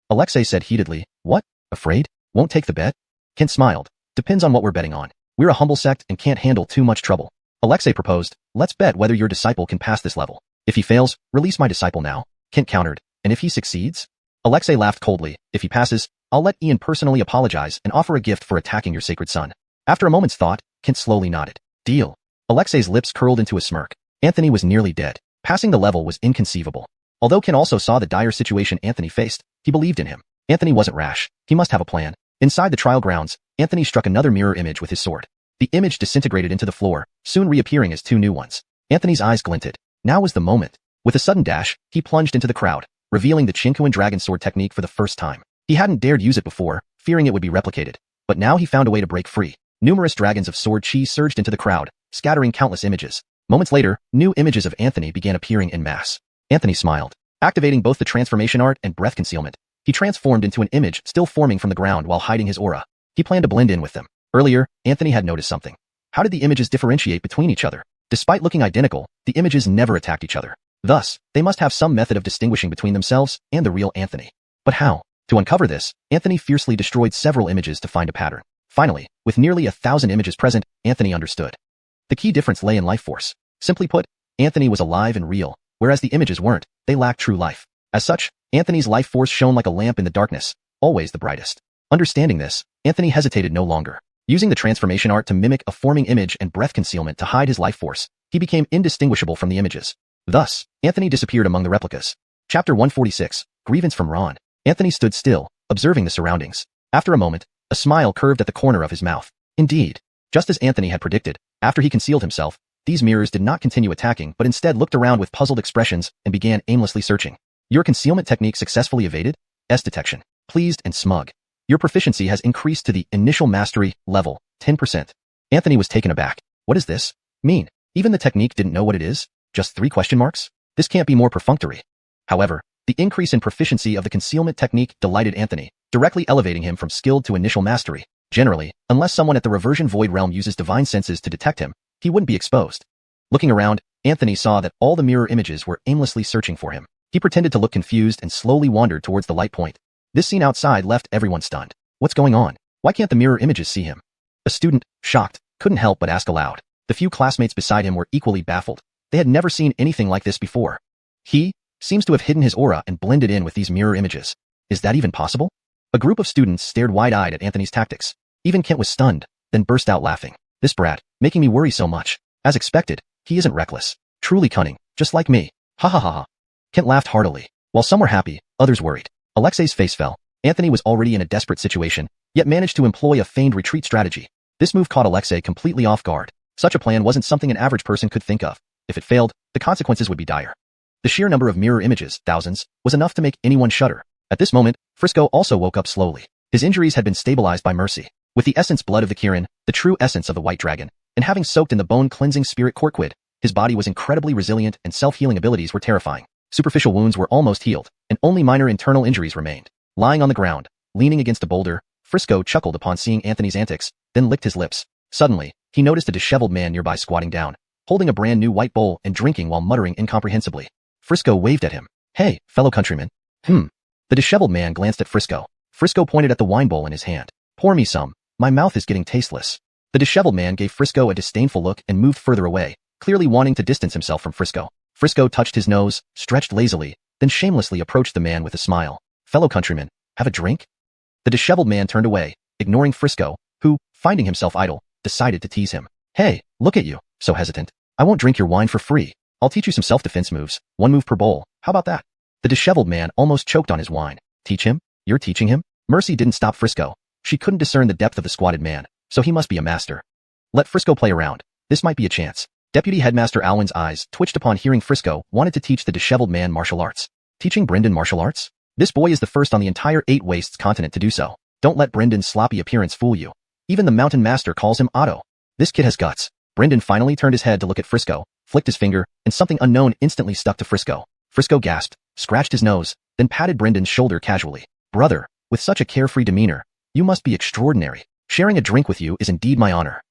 Alexei said heatedly, what? Afraid? Won't take the bet? Kent smiled. Depends on what we're betting on. We're a humble sect and can't handle too much trouble. Alexei proposed, let's bet whether your disciple can pass this level. If he fails, release my disciple now. Kent countered, and if he succeeds? Alexei laughed coldly, if he passes, I'll let Ian personally apologize and offer a gift for attacking your sacred son. After a moment's thought, Kent slowly nodded. Deal. Alexei's lips curled into a smirk. Anthony was nearly dead. Passing the level was inconceivable. Although Kent also saw the dire situation Anthony faced, he believed in him. Anthony wasn't rash. He must have a plan. Inside the trial grounds, Anthony struck another mirror image with his sword. The image disintegrated into the floor, soon reappearing as 2 new ones. Anthony's eyes glinted. Now was the moment. With a sudden dash, he plunged into the crowd, revealing the Chinkoan dragon sword technique for the first time. He hadn't dared use it before, fearing it would be replicated. But now he found a way to break free. Numerous dragons of sword chi surged into the crowd, scattering countless images. Moments later, new images of Anthony began appearing en masse. Anthony smiled. Activating both the transformation art and breath concealment, he transformed into an image still forming from the ground while hiding his aura. He planned to blend in with them. Earlier, Anthony had noticed something. How did the images differentiate between each other? Despite looking identical, the images never attacked each other. Thus, they must have some method of distinguishing between themselves and the real Anthony. But how? To uncover this, Anthony fiercely destroyed several images to find a pattern. Finally, with nearly 1,000 images present, Anthony understood. The key difference lay in life force. Simply put, Anthony was alive and real, whereas the images weren't. They lacked true life. As such, Anthony's life force shone like a lamp in the darkness, always the brightest. Understanding this, Anthony hesitated no longer. Using the transformation art to mimic a forming image and breath concealment to hide his life force, he became indistinguishable from the images. Thus, Anthony disappeared among the replicas. Chapter 146, Grievance from Ron. Anthony stood still, observing the surroundings. After a moment, a smile curved at the corner of his mouth. Indeed, just as Anthony had predicted, after he concealed himself, these mirrors did not continue attacking but instead looked around with puzzled expressions and began aimlessly searching. Your concealment technique successfully evaded? S detection. Pleased and smug. Your proficiency has increased to the initial mastery level, 10%. Anthony was taken aback. What does this mean? Even the technique didn't know what it is? Just 3 question marks? This can't be more perfunctory. However, the increase in proficiency of the concealment technique delighted Anthony, directly elevating him from skilled to initial mastery. Generally, unless someone at the reversion void realm uses divine senses to detect him, he wouldn't be exposed. Looking around, Anthony saw that all the mirror images were aimlessly searching for him. He pretended to look confused and slowly wandered towards the light point. This scene outside left everyone stunned. What's going on? Why can't the mirror images see him? A student, shocked, couldn't help but ask aloud. The few classmates beside him were equally baffled. They had never seen anything like this before. He seems to have hidden his aura and blended in with these mirror images. Is that even possible? A group of students stared wide-eyed at Anthony's tactics. Even Kent was stunned, then burst out laughing. This brat, making me worry so much. As expected, he isn't reckless. Truly cunning, just like me. Ha ha ha ha. Kent laughed heartily. While some were happy, others worried. Alexei's face fell. Anthony was already in a desperate situation, yet managed to employ a feigned retreat strategy. This move caught Alexei completely off guard. Such a plan wasn't something an average person could think of. If it failed, the consequences would be dire. The sheer number of mirror images, thousands, was enough to make anyone shudder. At this moment, Frisco also woke up slowly. His injuries had been stabilized by mercy. With the essence blood of the Kirin, the true essence of the white dragon, and having soaked in the bone-cleansing spirit Corquid, his body was incredibly resilient and self-healing abilities were terrifying. Superficial wounds were almost healed, and only minor internal injuries remained. Lying on the ground, leaning against a boulder, Frisco chuckled upon seeing Anthony's antics, then licked his lips. Suddenly, he noticed a disheveled man nearby squatting down, holding a brand new white bowl and drinking while muttering incomprehensibly. Frisco waved at him. Hey, fellow countryman. The disheveled man glanced at Frisco. Frisco pointed at the wine bowl in his hand. Pour me some. My mouth is getting tasteless. The disheveled man gave Frisco a disdainful look and moved further away, clearly wanting to distance himself from Frisco. Frisco touched his nose, stretched lazily, then shamelessly approached the man with a smile. Fellow countryman, have a drink? The disheveled man turned away, ignoring Frisco, who, finding himself idle, decided to tease him. Hey, look at you, so hesitant. I won't drink your wine for free. I'll teach you some self-defense moves, 1 move per bowl. How about that? The disheveled man almost choked on his wine. Teach him? You're teaching him? Mercy didn't stop Frisco. She couldn't discern the depth of the squatted man, so he must be a master. Let Frisco play around. This might be a chance. Deputy Headmaster Alwyn's eyes twitched upon hearing Frisco wanted to teach the disheveled man martial arts. Teaching Brendan martial arts? This boy is the first on the entire 8 Wastes continent to do so. Don't let Brendan's sloppy appearance fool you. Even the mountain master calls him Otto. This kid has guts. Brendan finally turned his head to look at Frisco, flicked his finger, and something unknown instantly stuck to Frisco. Frisco gasped, scratched his nose, then patted Brendan's shoulder casually. Brother, with such a carefree demeanor, you must be extraordinary. Sharing a drink with you is indeed my honor.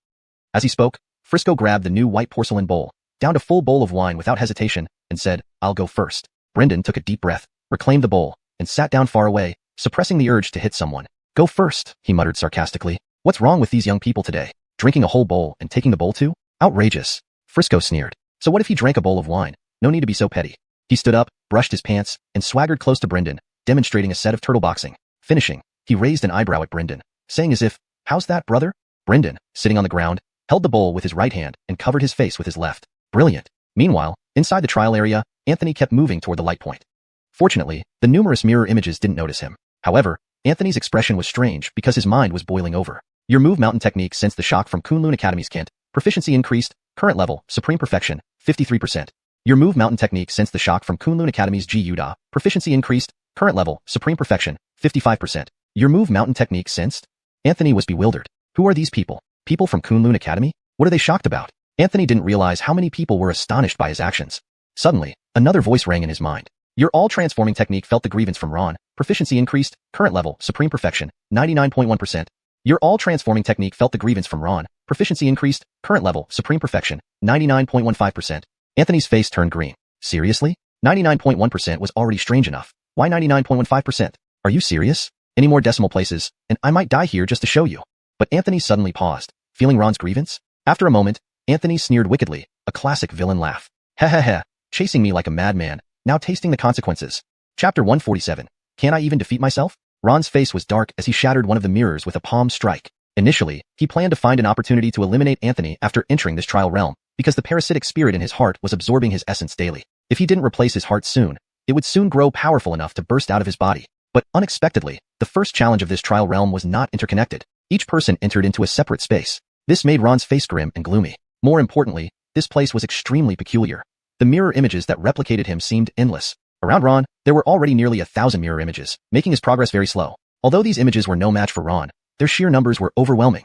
As he spoke, Frisco grabbed the new white porcelain bowl, downed a full bowl of wine without hesitation, and said, I'll go first. Brendan took a deep breath, reclaimed the bowl, and sat down far away, suppressing the urge to hit someone. Go first, he muttered sarcastically. What's wrong with these young people today? Drinking a whole bowl and taking the bowl too? Outrageous. Frisco sneered. So what if he drank a bowl of wine? No need to be so petty. He stood up, brushed his pants, and swaggered close to Brendan, demonstrating a set of turtle boxing. Finishing, he raised an eyebrow at Brendan, saying as if, how's that, brother? Brendan, sitting on the ground, held the bowl with his right hand and covered his face with his left. Brilliant. Meanwhile, inside the trial area, Anthony kept moving toward the light point. Fortunately, the numerous mirror images didn't notice him. However, Anthony's expression was strange because his mind was boiling over. Your move mountain technique sensed the shock from Kunlun Academy's Kent. Proficiency increased. Current level, Supreme Perfection, 53%. Your move mountain technique sensed the shock from Kunlun Academy's Ji Yuda. Proficiency increased. Current level, Supreme Perfection, 55%. Your move mountain technique sensed? Anthony was bewildered. Who are these people? People from Kunlun Academy? What are they shocked about? Anthony didn't realize how many people were astonished by his actions. Suddenly, another voice rang in his mind. Your all-transforming technique felt the grievance from Ron. Proficiency increased. Current level, Supreme Perfection, 99.1%. Your all-transforming technique felt the grievance from Ron. Proficiency increased. Current level, Supreme Perfection, 99.15%. Anthony's face turned green. Seriously? 99.1% was already strange enough. Why 99.15%? Are you serious? Any more decimal places, and I might die here just to show you. But Anthony suddenly paused, feeling Ron's grievance. After a moment, Anthony sneered wickedly, a classic villain laugh. Ha ha ha, chasing me like a madman, now tasting the consequences. Chapter 147. Can't I even defeat myself? Ron's face was dark as he shattered one of the mirrors with a palm strike. Initially, he planned to find an opportunity to eliminate Anthony after entering this trial realm, because the parasitic spirit in his heart was absorbing his essence daily. If he didn't replace his heart soon, it would soon grow powerful enough to burst out of his body. But unexpectedly, the first challenge of this trial realm was not interconnected. Each person entered into a separate space. This made Ron's face grim and gloomy. More importantly, this place was extremely peculiar. The mirror images that replicated him seemed endless. Around Ron, there were already nearly 1,000 mirror images, making his progress very slow. Although these images were no match for Ron, their sheer numbers were overwhelming.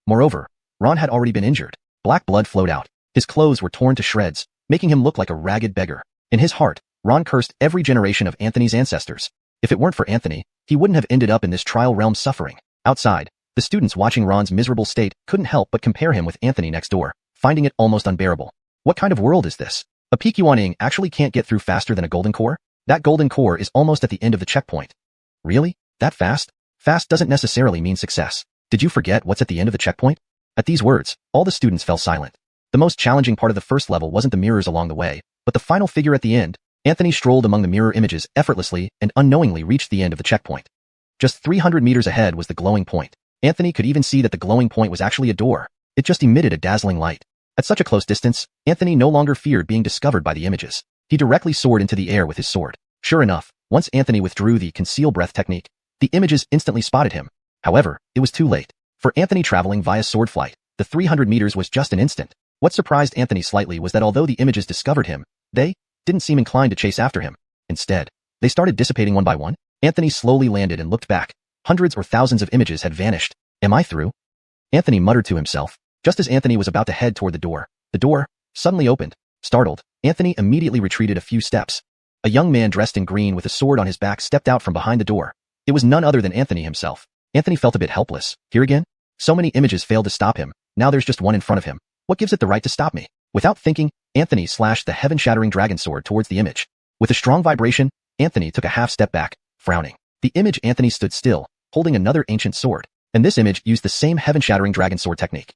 Moreover, Ron had already been injured. Black blood flowed out. His clothes were torn to shreds, making him look like a ragged beggar. In his heart, Ron cursed every generation of Anthony's ancestors. If it weren't for Anthony, he wouldn't have ended up in this trial realm suffering. Outside, the students watching Ron's miserable state couldn't help but compare him with Anthony next door, finding it almost unbearable. What kind of world is this? A Pikuaning actually can't get through faster than a golden core? That golden core is almost at the end of the checkpoint. Really? That fast? Fast doesn't necessarily mean success. Did you forget what's at the end of the checkpoint? At these words, all the students fell silent. The most challenging part of the first level wasn't the mirrors along the way, but the final figure at the end. Anthony strolled among the mirror images effortlessly and unknowingly reached the end of the checkpoint. Just 300 meters ahead was the glowing point. Anthony could even see that the glowing point was actually a door. It just emitted a dazzling light. At such a close distance, Anthony no longer feared being discovered by the images. He directly soared into the air with his sword. Sure enough, once Anthony withdrew the conceal breath technique, the images instantly spotted him. However, it was too late. For Anthony traveling via sword flight, the 300 meters was just an instant. What surprised Anthony slightly was that although the images discovered him, they didn't seem inclined to chase after him. Instead, they started dissipating one by one. Anthony slowly landed and looked back. Hundreds or thousands of images had vanished. Am I through? Anthony muttered to himself. Just as Anthony was about to head toward the door suddenly opened. Startled, Anthony immediately retreated a few steps. A young man dressed in green with a sword on his back stepped out from behind the door. It was none other than Anthony himself. Anthony felt a bit helpless. Here again? So many images failed to stop him. Now there's just one in front of him. What gives it the right to stop me? Without thinking, Anthony slashed the heaven-shattering dragon sword towards the image. With a strong vibration, Anthony took a half step back, frowning. The image Anthony stood still, holding another ancient sword, and this image used the same heaven-shattering dragon sword technique.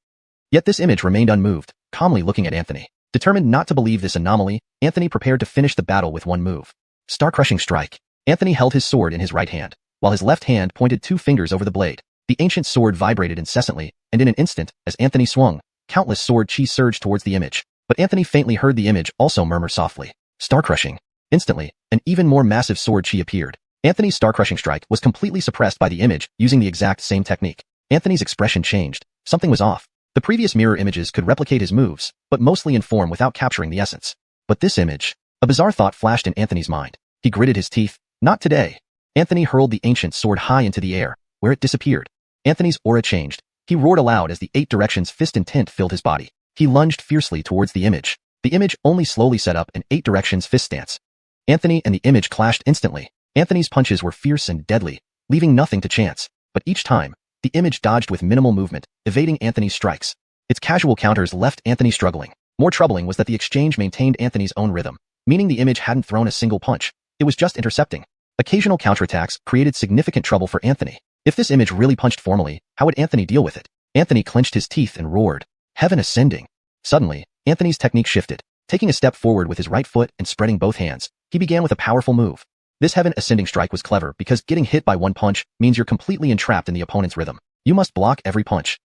Yet this image remained unmoved, calmly looking at Anthony. Determined not to believe this anomaly, Anthony prepared to finish the battle with one move. Star-crushing strike. Anthony held his sword in his right hand, while his left hand pointed 2 fingers over the blade. The ancient sword vibrated incessantly, and in an instant, as Anthony swung, countless sword chi surged towards the image. But Anthony faintly heard the image also murmur softly. Star-crushing. Instantly, an even more massive sword chi appeared. Anthony's star-crushing strike was completely suppressed by the image using the exact same technique. Anthony's expression changed. Something was off. The previous mirror images could replicate his moves, but mostly in form without capturing the essence. But this image... A bizarre thought flashed in Anthony's mind. He gritted his teeth. Not today. Anthony hurled the ancient sword high into the air, where it disappeared. Anthony's aura changed. He roared aloud as the 8 directions fist intent filled his body. He lunged fiercely towards the image. The image only slowly set up an 8 directions fist stance. Anthony and the image clashed instantly. Anthony's punches were fierce and deadly, leaving nothing to chance. But each time, the image dodged with minimal movement, evading Anthony's strikes. Its casual counters left Anthony struggling. More troubling was that the exchange maintained Anthony's own rhythm, meaning the image hadn't thrown a single punch. It was just intercepting. Occasional counterattacks created significant trouble for Anthony. If this image really punched formally, how would Anthony deal with it? Anthony clenched his teeth and roared. Heaven ascending. Suddenly, Anthony's technique shifted. Taking a step forward with his right foot and spreading both hands, he began with a powerful move. This heaven ascending strike was clever because getting hit by one punch means you're completely entrapped in the opponent's rhythm. You must block every punch.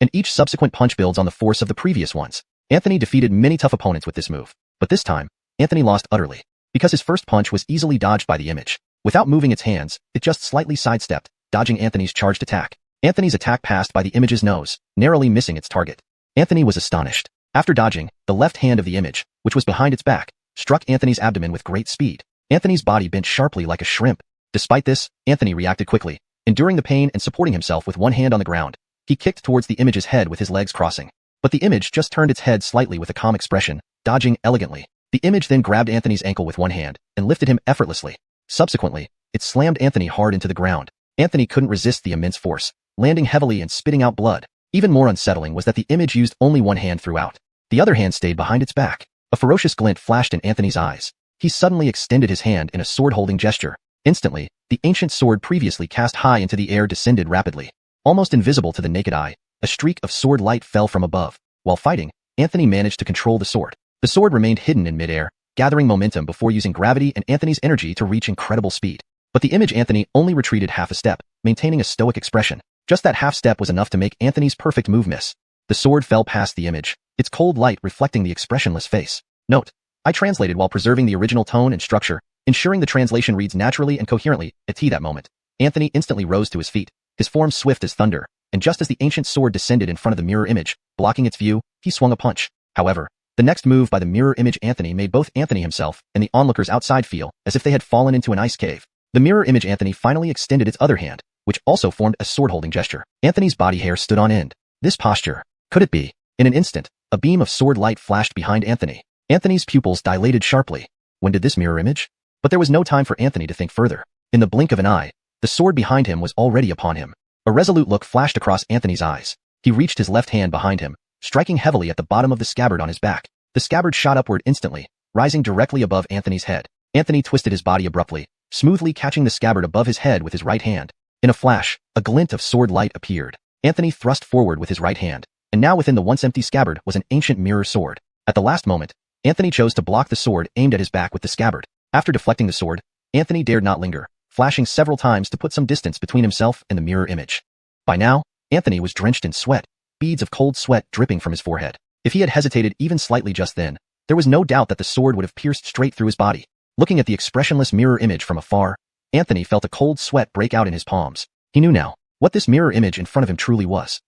And each subsequent punch builds on the force of the previous ones. Anthony defeated many tough opponents with this move. But this time, Anthony lost utterly. Because his first punch was easily dodged by the image. Without moving its hands, it just slightly sidestepped, dodging Anthony's charged attack. Anthony's attack passed by the image's nose, narrowly missing its target. Anthony was astonished. After dodging, the left hand of the image, which was behind its back, struck Anthony's abdomen with great speed. Anthony's body bent sharply like a shrimp. Despite this, Anthony reacted quickly. Enduring the pain and supporting himself with one hand on the ground, he kicked towards the image's head with his legs crossing. But the image just turned its head slightly with a calm expression, dodging elegantly. The image then grabbed Anthony's ankle with one hand and lifted him effortlessly. Subsequently, it slammed Anthony hard into the ground. Anthony couldn't resist the immense force, landing heavily and spitting out blood. Even more unsettling was that the image used only one hand throughout. The other hand stayed behind its back. A ferocious glint flashed in Anthony's eyes. He suddenly extended his hand in a sword-holding gesture. Instantly, the ancient sword previously cast high into the air descended rapidly. Almost invisible to the naked eye, a streak of sword light fell from above. While fighting, Anthony managed to control the sword. The sword remained hidden in midair, gathering momentum before using gravity and Anthony's energy to reach incredible speed. But the image Anthony only retreated half a step, maintaining a stoic expression. Just that half step was enough to make Anthony's perfect move miss. The sword fell past the image, its cold light reflecting the expressionless face. Note: I translated while preserving the original tone and structure. ensuring the translation reads naturally and coherently. At that moment, Anthony instantly rose to his feet, his form swift as thunder, and just as the ancient sword descended in front of the mirror image, blocking its view, he swung a punch. However, the next move by the mirror image Anthony made both Anthony himself and the onlookers outside feel as if they had fallen into an ice cave. The mirror image Anthony finally extended its other hand, which also formed a sword-holding gesture. Anthony's body hair stood on end. This posture, could it be? In an instant, a beam of sword light flashed behind Anthony. Anthony's pupils dilated sharply. When did this mirror image? But there was no time for Anthony to think further. In the blink of an eye, the sword behind him was already upon him. A resolute look flashed across Anthony's eyes. He reached his left hand behind him, striking heavily at the bottom of the scabbard on his back. The scabbard shot upward instantly, rising directly above Anthony's head. Anthony twisted his body abruptly, smoothly catching the scabbard above his head with his right hand. In a flash, a glint of sword light appeared. Anthony thrust forward with his right hand, and now within the once empty scabbard was an ancient mirror sword. At the last moment, Anthony chose to block the sword aimed at his back with the scabbard. After deflecting the sword, Anthony dared not linger, flashing several times to put some distance between himself and the mirror image. By now, Anthony was drenched in sweat, beads of cold sweat dripping from his forehead. If he had hesitated even slightly just then, there was no doubt that the sword would have pierced straight through his body. Looking at the expressionless mirror image from afar, Anthony felt a cold sweat break out in his palms. He knew now what this mirror image in front of him truly was.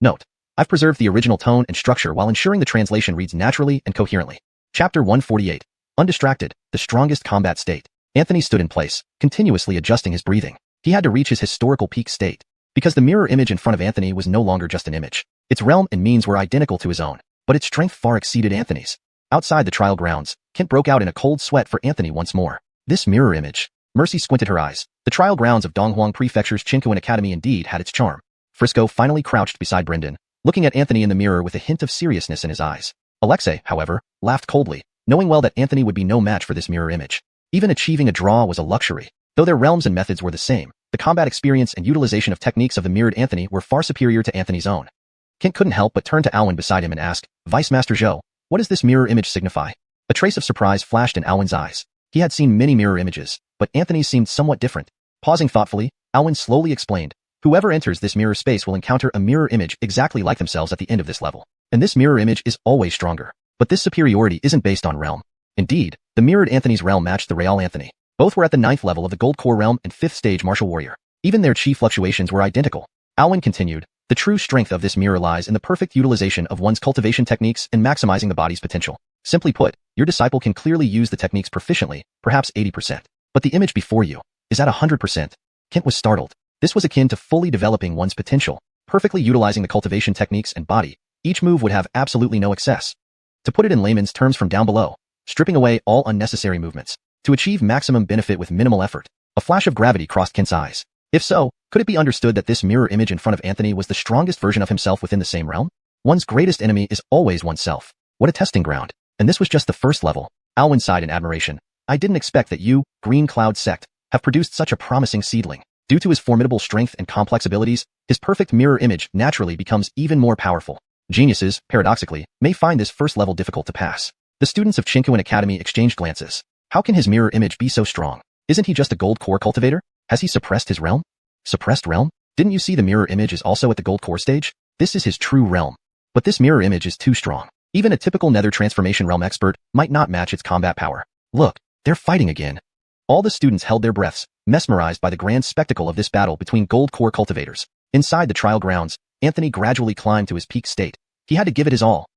Note: I've preserved the original tone and structure while ensuring the translation reads naturally and coherently. Chapter 148. Undistracted, the strongest combat state. Anthony stood in place, continuously adjusting his breathing. He had to reach his historical peak state, because the mirror image in front of Anthony was no longer just an image. Its realm and means were identical to his own, but its strength far exceeded Anthony's. Outside the trial grounds, Kent broke out in a cold sweat for Anthony once more. This mirror image. Mercy squinted her eyes. The trial grounds of Donghuang Prefecture's Qinkuan Academy indeed had its charm. Frisco finally crouched beside Brendan, looking at Anthony in the mirror with a hint of seriousness in his eyes. Alexei, however, laughed coldly, knowing well that Anthony would be no match for this mirror image. Even achieving a draw was a luxury. Though their realms and methods were the same, the combat experience and utilization of techniques of the mirrored Anthony were far superior to Anthony's own. Kent couldn't help but turn to Alwyn beside him and ask, Vice Master Zhou, what does this mirror image signify? A trace of surprise flashed in Alwyn's eyes. He had seen many mirror images, but Anthony's seemed somewhat different. Pausing thoughtfully, Alwyn slowly explained, whoever enters this mirror space will encounter a mirror image exactly like themselves at the end of this level. And this mirror image is always stronger. But this superiority isn't based on realm. Indeed, the mirrored Anthony's realm matched the real Anthony. Both were at the 9th level of the Gold Core realm and 5th stage martial warrior. Even their chi fluctuations were identical. Alwyn continued, the true strength of this mirror lies in the perfect utilization of one's cultivation techniques and maximizing the body's potential. Simply put, your disciple can clearly use the techniques proficiently, perhaps 80%. But the image before you is at 100%. Kent was startled. This was akin to fully developing one's potential, perfectly utilizing the cultivation techniques and body. Each move would have absolutely no excess. To put it in layman's terms from down below, stripping away all unnecessary movements, to achieve maximum benefit with minimal effort. A flash of gravity crossed Kent's eyes. If so, could it be understood that this mirror image in front of Anthony was the strongest version of himself within the same realm? One's greatest enemy is always oneself. What a testing ground. And this was just the first level. Alwyn sighed in admiration. I didn't expect that you, Green Cloud Sect, have produced such a promising seedling. Due to his formidable strength and complex abilities, his perfect mirror image naturally becomes even more powerful. Geniuses, paradoxically, may find this first level difficult to pass. The students of Qinkuan Academy exchanged glances. How can his mirror image be so strong? Isn't he just a gold core cultivator? Has he suppressed his realm? Suppressed realm? Didn't you see the mirror image is also at the gold core stage? This is his true realm. But this mirror image is too strong. Even a typical nether transformation realm expert might not match its combat power. Look, they're fighting again. All the students held their breaths, mesmerized by the grand spectacle of this battle between gold core cultivators. Inside the trial grounds, Anthony gradually climbed to his peak state. He had to give it his all.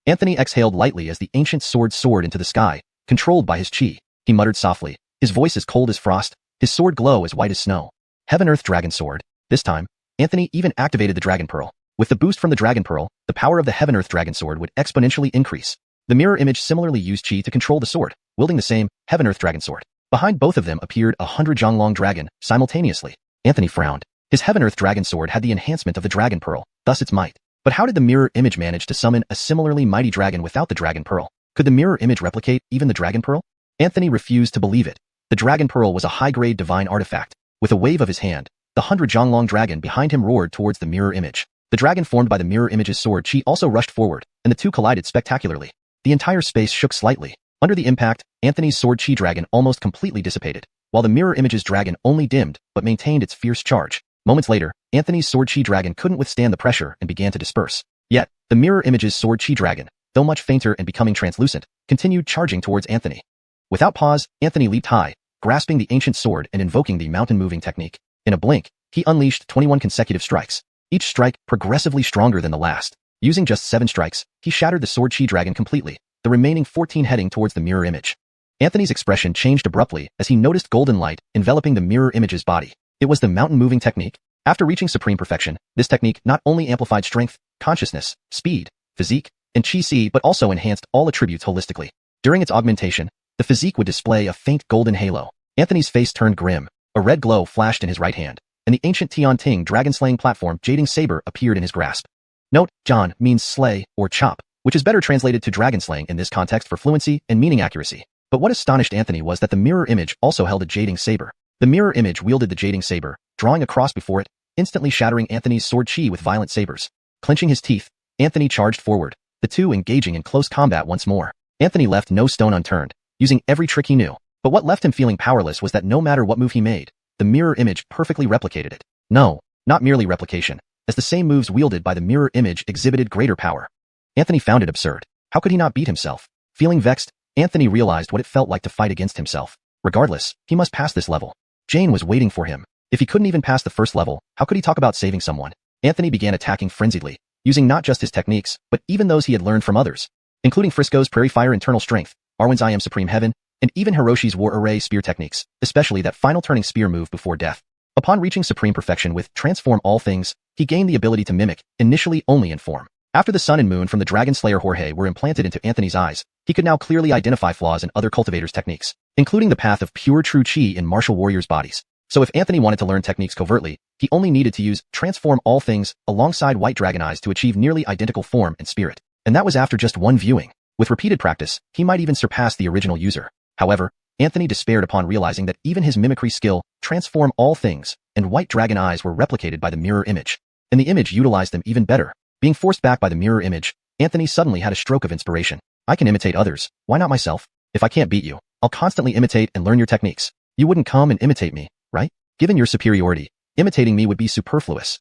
Anthony exhaled lightly as the ancient sword soared into the sky, controlled by his chi. He muttered softly, his voice as cold as frost, his sword glow as white as snow. Heaven Earth Dragon Sword. This time, Anthony even activated the Dragon Pearl. With the boost from the Dragon Pearl, the power of the Heaven Earth Dragon Sword would exponentially increase. The mirror image similarly used chi to control the sword, wielding the same Heaven Earth Dragon Sword. Behind both of them appeared 100 Zhonglong Dragon, simultaneously. Anthony frowned. His Heaven Earth Dragon Sword had the enhancement of the Dragon Pearl, thus its might. But how did the mirror image manage to summon a similarly mighty dragon without the Dragon Pearl? Could the mirror image replicate even the Dragon Pearl? Anthony refused to believe it. The Dragon Pearl was a high-grade divine artifact. With a wave of his hand, the 100 Zhonglong Dragon behind him roared towards the mirror image. The dragon formed by the mirror image's sword chi also rushed forward, and the two collided spectacularly. The entire space shook slightly. Under the impact, Anthony's sword chi dragon almost completely dissipated, while the mirror image's dragon only dimmed but maintained its fierce charge. Moments later, Anthony's sword chi dragon couldn't withstand the pressure and began to disperse. Yet, the mirror image's sword chi dragon, though much fainter and becoming translucent, continued charging towards Anthony. Without pause, Anthony leaped high, grasping the ancient sword and invoking the mountain-moving technique. In a blink, he unleashed 21 consecutive strikes, each strike progressively stronger than the last. Using just 7 strikes, he shattered the sword chi dragon completely, the remaining 14 heading towards the mirror image. Anthony's expression changed abruptly as he noticed golden light enveloping the mirror image's body. It was the mountain-moving technique. After reaching supreme perfection, this technique not only amplified strength, consciousness, speed, physique, and chi but also enhanced all attributes holistically. During its augmentation, the physique would display a faint golden halo. Anthony's face turned grim. A red glow flashed in his right hand, and the ancient Tian-Ting dragon-slaying platform Jading Saber appeared in his grasp. Note, John means slay or chop, which is better translated to dragon slaying in this context for fluency and meaning accuracy. But what astonished Anthony was that the mirror image also held a Jading Saber. The mirror image wielded the Jading Saber, drawing a cross before it, instantly shattering Anthony's sword chi with violent sabers. Clenching his teeth, Anthony charged forward, the two engaging in close combat once more. Anthony left no stone unturned, using every trick he knew. But what left him feeling powerless was that no matter what move he made, the mirror image perfectly replicated it. No, not merely replication, as the same moves wielded by the mirror image exhibited greater power. Anthony found it absurd. How could he not beat himself? Feeling vexed, Anthony realized what it felt like to fight against himself. Regardless, he must pass this level. Jane was waiting for him. If he couldn't even pass the first level, how could he talk about saving someone? Anthony began attacking frenziedly, using not just his techniques, but even those he had learned from others, including Frisco's Prairie Fire Internal Strength, Arwen's I Am Supreme Heaven, and even Hiroshi's War Array spear techniques, especially that final turning spear move before death. Upon reaching supreme perfection with Transform All Things, he gained the ability to mimic, initially only in form. After the sun and moon from the Dragon Slayer Jorge were implanted into Anthony's eyes, he could now clearly identify flaws in other cultivators' techniques, including the path of pure true chi in martial warriors' bodies. So if Anthony wanted to learn techniques covertly, he only needed to use Transform All Things alongside White Dragon Eyes to achieve nearly identical form and spirit. And that was after just one viewing. With repeated practice, he might even surpass the original user. However, Anthony despaired upon realizing that even his mimicry skill, Transform All Things, and White Dragon Eyes were replicated by the mirror image. And the image utilized them even better. Being forced back by the mirror image, Anthony suddenly had a stroke of inspiration. I can imitate others, why not myself? If I can't beat you, I'll constantly imitate and learn your techniques. You wouldn't come and imitate me, right? Given your superiority, imitating me would be superfluous.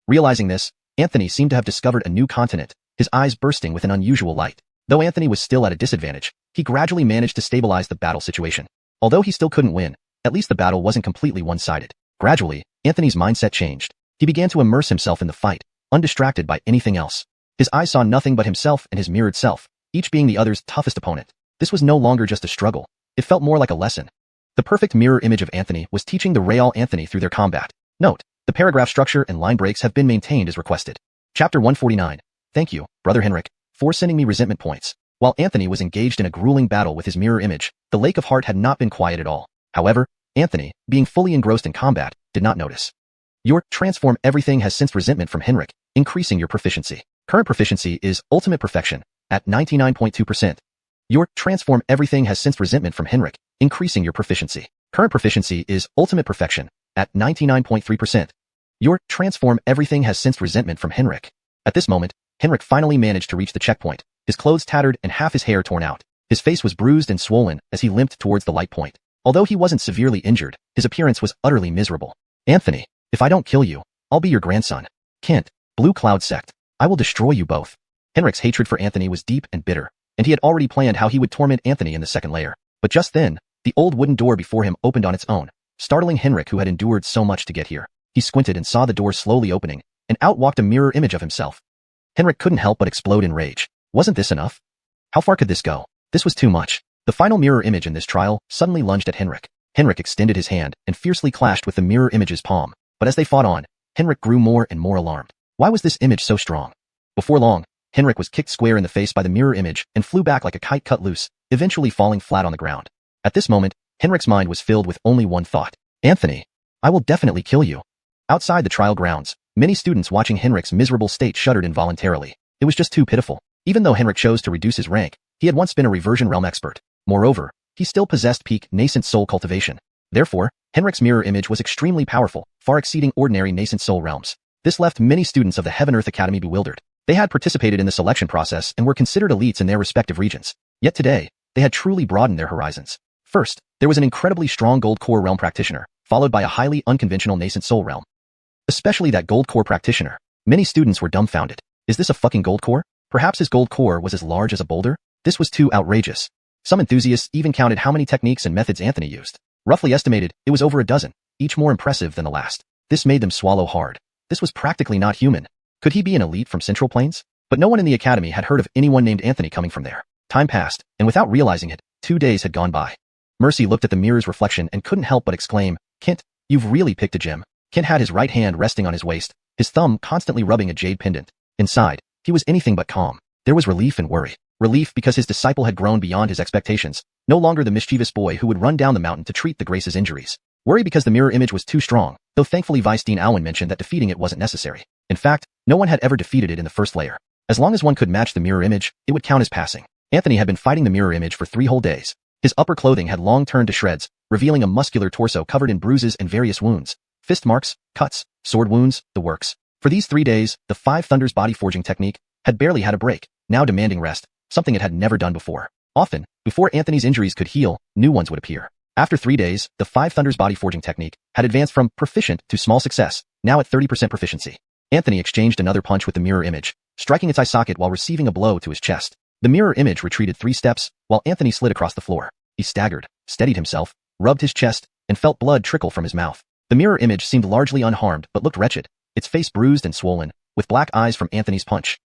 Realizing this, Anthony seemed to have discovered a new continent, his eyes bursting with an unusual light. Though Anthony was still at a disadvantage, he gradually managed to stabilize the battle situation. Although he still couldn't win, at least the battle wasn't completely one-sided. Gradually, Anthony's mindset changed. He began to immerse himself in the fight, undistracted by anything else. His eyes saw nothing but himself and his mirrored self, each being the other's toughest opponent. This was no longer just a struggle. It felt more like a lesson. The perfect mirror image of Anthony was teaching the real Anthony through their combat. Note, the paragraph structure and line breaks have been maintained as requested. Chapter 149. Thank you, Brother Henrik, for sending me resentment points. While Anthony was engaged in a grueling battle with his mirror image, the Lake of Heart had not been quiet at all. However, Anthony, being fully engrossed in combat, did not notice. Your Transform Everything has sensed resentment from Henrik, increasing your proficiency. Current proficiency is Ultimate Perfection, at 99.2%. Your Transform Everything has sensed resentment from Henrik, increasing your proficiency. Current proficiency is Ultimate Perfection, at 99.3%. Your Transform Everything has sensed resentment from Henrik. At this moment, Henrik finally managed to reach the checkpoint, his clothes tattered and half his hair torn out. His face was bruised and swollen as he limped towards the light point. Although he wasn't severely injured, his appearance was utterly miserable. Anthony, if I don't kill you, I'll be your grandson. Kent, Blue Cloud Sect, I will destroy you both. Henrik's hatred for Anthony was deep and bitter, and he had already planned how he would torment Anthony in the second layer. But just then, the old wooden door before him opened on its own, startling Henrik, who had endured so much to get here. He squinted and saw the door slowly opening, and out walked a mirror image of himself. Henrik couldn't help but explode in rage. Wasn't this enough? How far could this go? This was too much. The final mirror image in this trial suddenly lunged at Henrik. Henrik extended his hand and fiercely clashed with the mirror image's palm. But as they fought on, Henrik grew more and more alarmed. Why was this image so strong? Before long, Henrik was kicked square in the face by the mirror image and flew back like a kite cut loose, eventually falling flat on the ground. At this moment, Henrik's mind was filled with only one thought. Anthony, I will definitely kill you. Outside the trial grounds, many students watching Henrik's miserable state shuddered involuntarily. It was just too pitiful. Even though Henrik chose to reduce his rank, he had once been a reversion realm expert. Moreover, he still possessed peak nascent soul cultivation. Therefore, Henrik's mirror image was extremely powerful, far exceeding ordinary nascent soul realms. This left many students of the Heaven Earth Academy bewildered. They had participated in the selection process and were considered elites in their respective regions. Yet today, they had truly broadened their horizons. First, there was an incredibly strong gold core realm practitioner, followed by a highly unconventional nascent soul realm. Especially that gold core practitioner. Many students were dumbfounded. Is this a fucking gold core? Perhaps his gold core was as large as a boulder? This was too outrageous. Some enthusiasts even counted how many techniques and methods Anthony used. Roughly estimated, it was over a dozen, each more impressive than the last. This made them swallow hard. This was practically not human. Could he be an elite from Central Plains? But no one in the academy had heard of anyone named Anthony coming from there. Time passed, and without realizing it, 2 days had gone by. Mercy looked at the mirror's reflection and couldn't help but exclaim, "Kent, you've really picked a gem." Kent had his right hand resting on his waist, his thumb constantly rubbing a jade pendant. Inside, he was anything but calm. There was relief and worry. Relief because his disciple had grown beyond his expectations, no longer the mischievous boy who would run down the mountain to treat the Grace's injuries. Worry because the mirror image was too strong, though thankfully Vice Dean Alwyn mentioned that defeating it wasn't necessary. In fact, no one had ever defeated it in the first layer. As long as one could match the mirror image, it would count as passing. Anthony had been fighting the mirror image for 3 whole days. His upper clothing had long turned to shreds, revealing a muscular torso covered in bruises and various wounds. Fist marks, cuts, sword wounds, the works. For these 3 days, the Five Thunders body forging technique had barely had a break, now demanding rest, something it had never done before. Often, before Anthony's injuries could heal, new ones would appear. After 3 days, the Five Thunders body forging technique had advanced from proficient to small success, now at 30% proficiency. Anthony exchanged another punch with the mirror image, striking its eye socket while receiving a blow to his chest. The mirror image retreated 3 steps, while Anthony slid across the floor. He staggered, steadied himself, rubbed his chest, and felt blood trickle from his mouth. The mirror image seemed largely unharmed but looked wretched, its face bruised and swollen, with black eyes from Anthony's punch.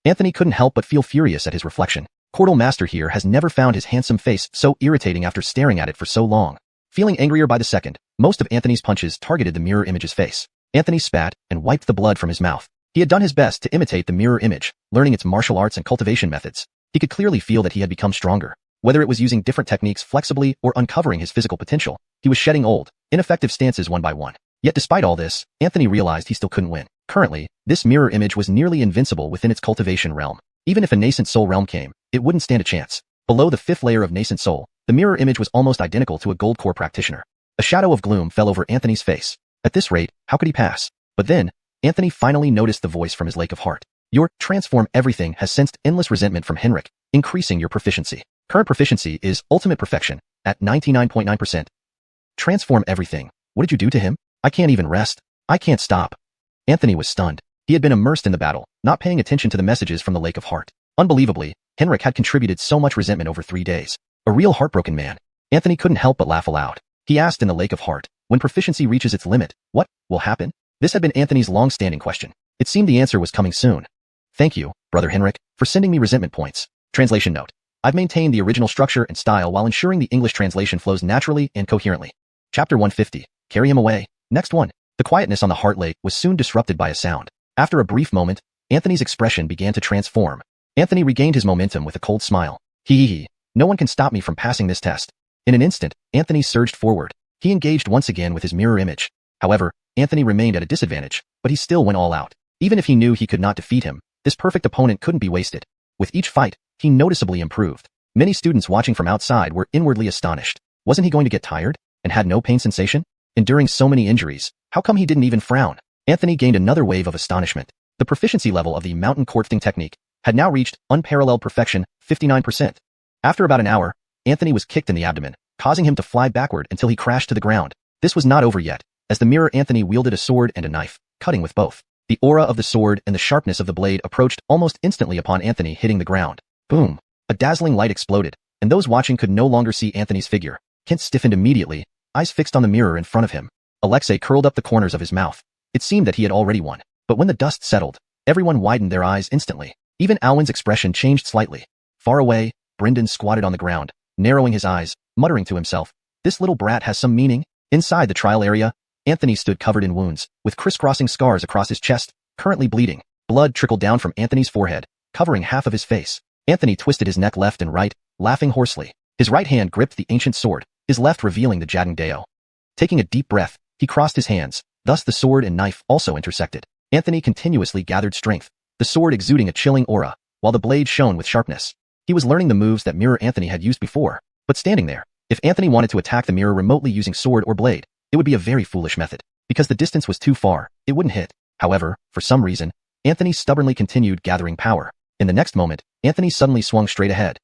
Anthony couldn't help but feel furious at his reflection. Cordal Master here has never found his handsome face so irritating after staring at it for so long. Feeling angrier by the second, most of Anthony's punches targeted the mirror image's face. Anthony spat and wiped the blood from his mouth. He had done his best to imitate the mirror image, learning its martial arts and cultivation methods. He could clearly feel that he had become stronger. Whether it was using different techniques flexibly or uncovering his physical potential, he was shedding old, ineffective stances one by one. Yet despite all this, Anthony realized he still couldn't win. Currently, this mirror image was nearly invincible within its cultivation realm. Even if a nascent soul realm came, it wouldn't stand a chance. Below the 5th layer of nascent soul, the mirror image was almost identical to a gold core practitioner. A shadow of gloom fell over Anthony's face. At this rate, how could he pass? But then, Anthony finally noticed the voice from his lake of heart. Your transform everything has sensed endless resentment from Henrik, increasing your proficiency. Current proficiency is ultimate perfection at 99.9%. Transform everything. What did you do to him? I can't even rest. I can't stop. Anthony was stunned. He had been immersed in the battle, not paying attention to the messages from the Lake of Heart. Unbelievably, Henrik had contributed so much resentment over 3 days. A real heartbroken man. Anthony couldn't help but laugh aloud. He asked in the Lake of Heart, when proficiency reaches its limit, what will happen? This had been Anthony's long-standing question. It seemed the answer was coming soon. Thank you, Brother Henrik, for sending me resentment points. Translation note. I've maintained the original structure and style while ensuring the English translation flows naturally and coherently. Chapter 150. Carry him away. Next one. The quietness on the Heart Lake was soon disrupted by a sound. After a brief moment, Anthony's expression began to transform. Anthony regained his momentum with a cold smile. Hee. No one can stop me from passing this test. In an instant, Anthony surged forward. He engaged once again with his mirror image. However, Anthony remained at a disadvantage, but he still went all out. Even if he knew he could not defeat him, this perfect opponent couldn't be wasted. With each fight, he noticeably improved. Many students watching from outside were inwardly astonished. Wasn't he going to get tired and had no pain sensation? Enduring so many injuries, how come he didn't even frown? Anthony gained another wave of astonishment. The proficiency level of the mountain quartzing technique had now reached unparalleled perfection, 59%. After about an hour, Anthony was kicked in the abdomen, causing him to fly backward until he crashed to the ground. This was not over yet, as the mirror Anthony wielded a sword and a knife, cutting with both. The aura of the sword and the sharpness of the blade approached almost instantly upon Anthony hitting the ground. Boom! A dazzling light exploded, and those watching could no longer see Anthony's figure. Kent stiffened immediately, eyes fixed on the mirror in front of him. Alexei curled up the corners of his mouth. It seemed that he had already won. But when the dust settled, everyone widened their eyes instantly. Even Alwyn's expression changed slightly. Far away, Brendan squatted on the ground, narrowing his eyes, muttering to himself, "This little brat has some meaning." Inside the trial area, Anthony stood covered in wounds, with crisscrossing scars across his chest, currently bleeding. Blood trickled down from Anthony's forehead, covering half of his face. Anthony twisted his neck left and right, laughing hoarsely. His right hand gripped the ancient sword, his left revealing the Jadang Deo. Taking a deep breath, he crossed his hands, thus the sword and knife also intersected. Anthony continuously gathered strength, the sword exuding a chilling aura, while the blade shone with sharpness. He was learning the moves that Mirror Anthony had used before, but standing there, if Anthony wanted to attack the mirror remotely using sword or blade, it would be a very foolish method. Because the distance was too far, it wouldn't hit. However, for some reason, Anthony stubbornly continued gathering power. In the next moment, Anthony suddenly swung straight ahead.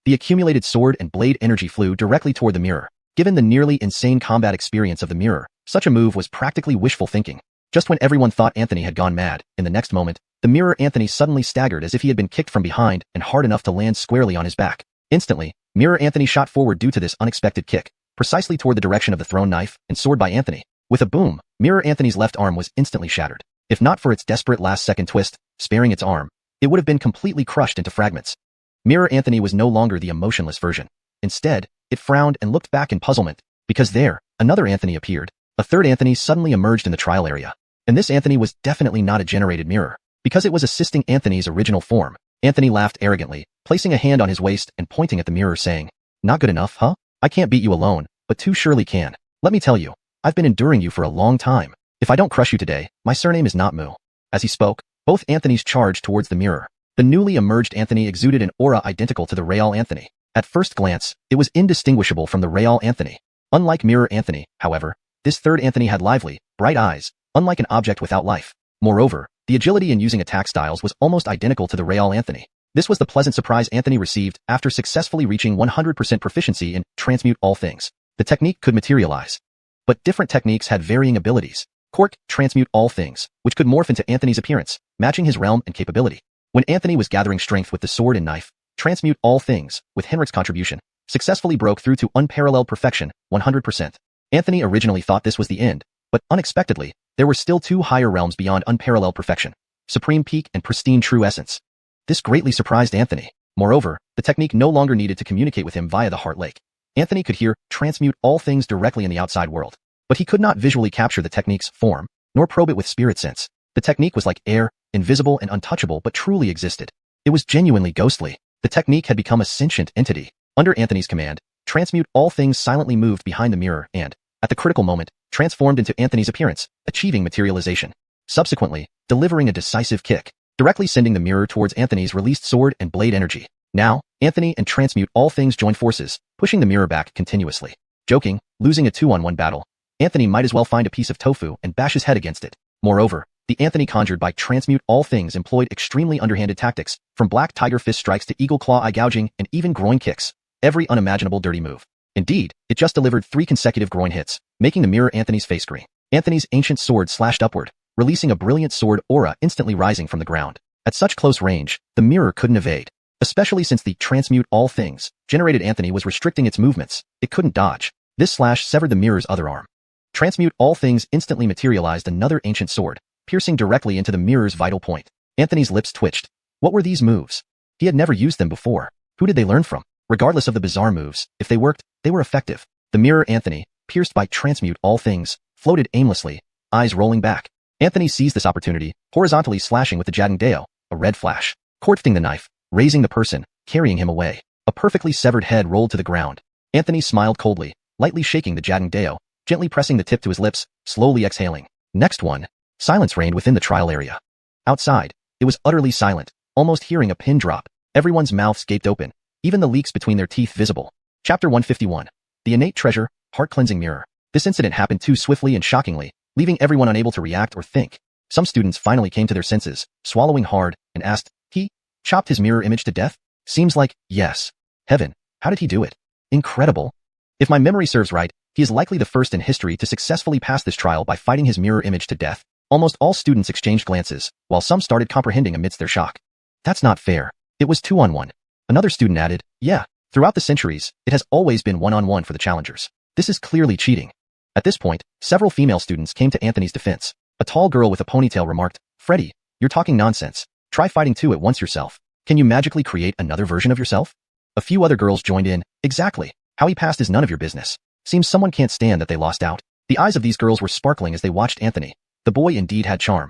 The accumulated sword and blade energy flew directly toward the mirror. Given the nearly insane combat experience of the mirror, such a move was practically wishful thinking. Just when everyone thought Anthony had gone mad, in the next moment, the mirror Anthony suddenly staggered as if he had been kicked from behind and hard enough to land squarely on his back. Instantly, Mirror Anthony shot forward due to this unexpected kick. precisely toward the direction of the thrown knife and sword by Anthony. With a boom, Mirror Anthony's left arm was instantly shattered. If not for its desperate last-second twist, sparing its arm, it would have been completely crushed into fragments. Mirror Anthony was no longer the emotionless version. Instead, it frowned and looked back in puzzlement, because there, another Anthony appeared. A third Anthony suddenly emerged in the trial area. And this Anthony was definitely not a generated mirror, because it was assisting Anthony's original form. Anthony laughed arrogantly, placing a hand on his waist and pointing at the mirror saying, "Not good enough, huh? I can't beat you alone, but two surely can. Let me tell you, I've been enduring you for a long time. If I don't crush you today, my surname is not Mu." As he spoke, both Anthonys charged towards the mirror. The newly emerged Anthony exuded an aura identical to the real Anthony. At first glance, it was indistinguishable from the real Anthony. Unlike Mirror Anthony, however, this third Anthony had lively, bright eyes, unlike an object without life. Moreover, the agility in using attack styles was almost identical to the real Anthony. This was the pleasant surprise Anthony received after successfully reaching 100% proficiency in Transmute All Things. The technique could materialize. But different techniques had varying abilities. Cork, Transmute All Things, which could morph into Anthony's appearance, matching his realm and capability. When Anthony was gathering strength with the sword and knife, Transmute All Things, with Henrik's contribution, successfully broke through to unparalleled perfection, 100%. Anthony originally thought this was the end, but unexpectedly, there were still two higher realms beyond unparalleled perfection, Supreme Peak and Pristine True Essence. This greatly surprised Anthony. Moreover, the technique no longer needed to communicate with him via the Heart Lake. Anthony could hear Transmute All Things directly in the outside world, but he could not visually capture the technique's form, nor probe it with spirit sense. The technique was like air, invisible and untouchable but truly existed. It was genuinely ghostly. The technique had become a sentient entity. Under Anthony's command, Transmute All Things silently moved behind the mirror and, at the critical moment, transformed into Anthony's appearance, achieving materialization. Subsequently, delivering a decisive kick, directly sending the mirror towards Anthony's released sword and blade energy. Now, Anthony and Transmute All Things joined forces, pushing the mirror back continuously. Joking, losing a 2-on-1 battle, Anthony might as well find a piece of tofu and bash his head against it. Moreover, the Anthony conjured by Transmute All Things employed extremely underhanded tactics, from black tiger fist strikes to eagle claw eye gouging and even groin kicks. Every unimaginable dirty move. Indeed, it just delivered 3 consecutive groin hits, making the mirror Anthony's face green. Anthony's ancient sword slashed upward, releasing a brilliant sword aura instantly rising from the ground. At such close range, the mirror couldn't evade. Especially since the Transmute All Things generated Anthony was restricting its movements, it couldn't dodge. This slash severed the mirror's other arm. Transmute All Things instantly materialized another ancient sword, piercing directly into the mirror's vital point. Anthony's lips twitched. What were these moves? He had never used them before. Who did they learn from? Regardless of the bizarre moves, if they worked, they were effective. The mirror Anthony, pierced by Transmute All Things, floated aimlessly, eyes rolling back. Anthony seized this opportunity, horizontally slashing with the Jadangdeo, a red flash, cortifting the knife, raising the person, carrying him away. A perfectly severed head rolled to the ground. Anthony smiled coldly, lightly shaking the Jadangdeo, gently pressing the tip to his lips, slowly exhaling. Next one. Silence reigned within the trial area. Outside, it was utterly silent, almost hearing a pin drop. Everyone's mouths gaped open, even the leaks between their teeth visible. Chapter 151. The Innate Treasure, Heart-Cleansing Mirror. This incident happened too swiftly and shockingly, leaving everyone unable to react or think. Some students finally came to their senses, swallowing hard, and asked, "He chopped his mirror image to death?" Seems like, yes. Heaven, how did he do it? Incredible. If my memory serves right, he is likely the first in history to successfully pass this trial by fighting his mirror image to death. Almost all students exchanged glances, while some started comprehending amidst their shock. That's not fair. It was 2-on-1. Another student added, yeah, throughout the centuries, it has always been 1-on-1 for the challengers. This is clearly cheating. At this point, several female students came to Anthony's defense. A tall girl with a ponytail remarked, "Freddie, you're talking nonsense. Try fighting 2 at once yourself. Can you magically create another version of yourself?" A few other girls joined in, "Exactly. How he passed is none of your business. Seems someone can't stand that they lost out." The eyes of these girls were sparkling as they watched Anthony. The boy indeed had charm.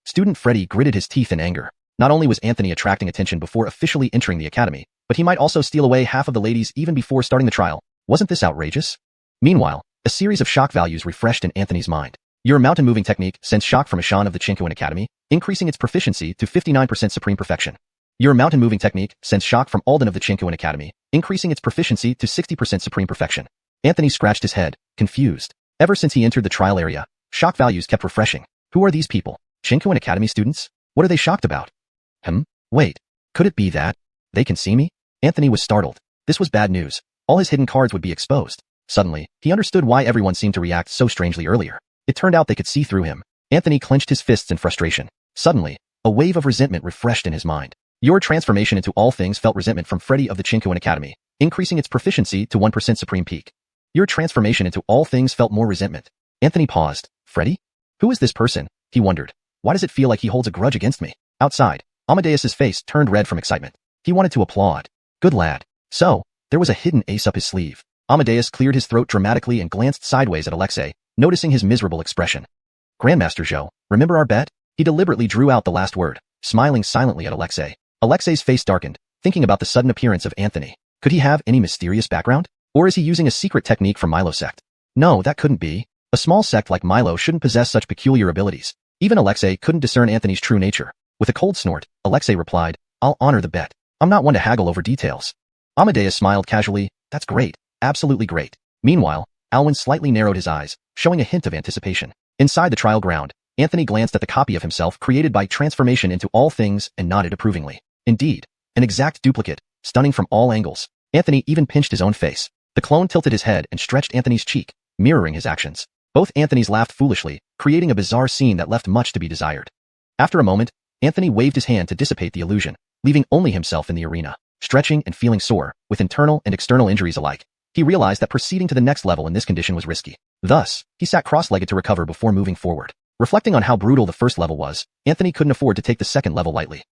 Student Freddie gritted his teeth in anger. Not only was Anthony attracting attention before officially entering the academy, but he might also steal away half of the ladies even before starting the trial. Wasn't this outrageous? Meanwhile, a series of shock values refreshed in Anthony's mind. Your mountain-moving technique sends shock from Ashan of the Chinkuan Academy, increasing its proficiency to 59% supreme perfection. Your mountain-moving technique sends shock from Alden of the Chinkuan Academy, increasing its proficiency to 60% supreme perfection. Anthony scratched his head, confused. Ever since he entered the trial area, shock values kept refreshing. Who are these people? Chinkuan Academy students? What are they shocked about? Wait. Could it be that they can see me? Anthony was startled. This was bad news. All his hidden cards would be exposed. Suddenly, he understood why everyone seemed to react so strangely earlier. It turned out they could see through him. Anthony clenched his fists in frustration. Suddenly, a wave of resentment refreshed in his mind. Your transformation into all things felt resentment from Freddie of the Chinkuan Academy, increasing its proficiency to 1% supreme peak. Your transformation into all things felt more resentment. Anthony paused. Freddy? Who is this person? He wondered. Why does it feel like he holds a grudge against me? Outside, Amadeus's face turned red from excitement. He wanted to applaud. Good lad. So, there was a hidden ace up his sleeve. Amadeus cleared his throat dramatically and glanced sideways at Alexei, noticing his miserable expression. Grandmaster Zhou, remember our bet? He deliberately drew out the last word, smiling silently at Alexei. Alexei's face darkened, thinking about the sudden appearance of Anthony. Could he have any mysterious background? Or is he using a secret technique from Milo sect? No, that couldn't be. A small sect like Milo shouldn't possess such peculiar abilities. Even Alexei couldn't discern Anthony's true nature. With a cold snort, Alexei replied, I'll honor the bet. I'm not one to haggle over details. Amadeus smiled casually. That's great. Absolutely great. Meanwhile, Alwyn slightly narrowed his eyes, showing a hint of anticipation. Inside the trial ground, Anthony glanced at the copy of himself created by transformation into all things and nodded approvingly. Indeed, an exact duplicate, stunning from all angles. Anthony even pinched his own face. The clone tilted his head and stretched Anthony's cheek, mirroring his actions. Both Anthonys laughed foolishly, creating a bizarre scene that left much to be desired. After a moment, Anthony waved his hand to dissipate the illusion, leaving only himself in the arena. Stretching and feeling sore, with internal and external injuries alike, he realized that proceeding to the next level in this condition was risky. Thus, he sat cross-legged to recover before moving forward. Reflecting on how brutal the first level was, Anthony couldn't afford to take the second level lightly.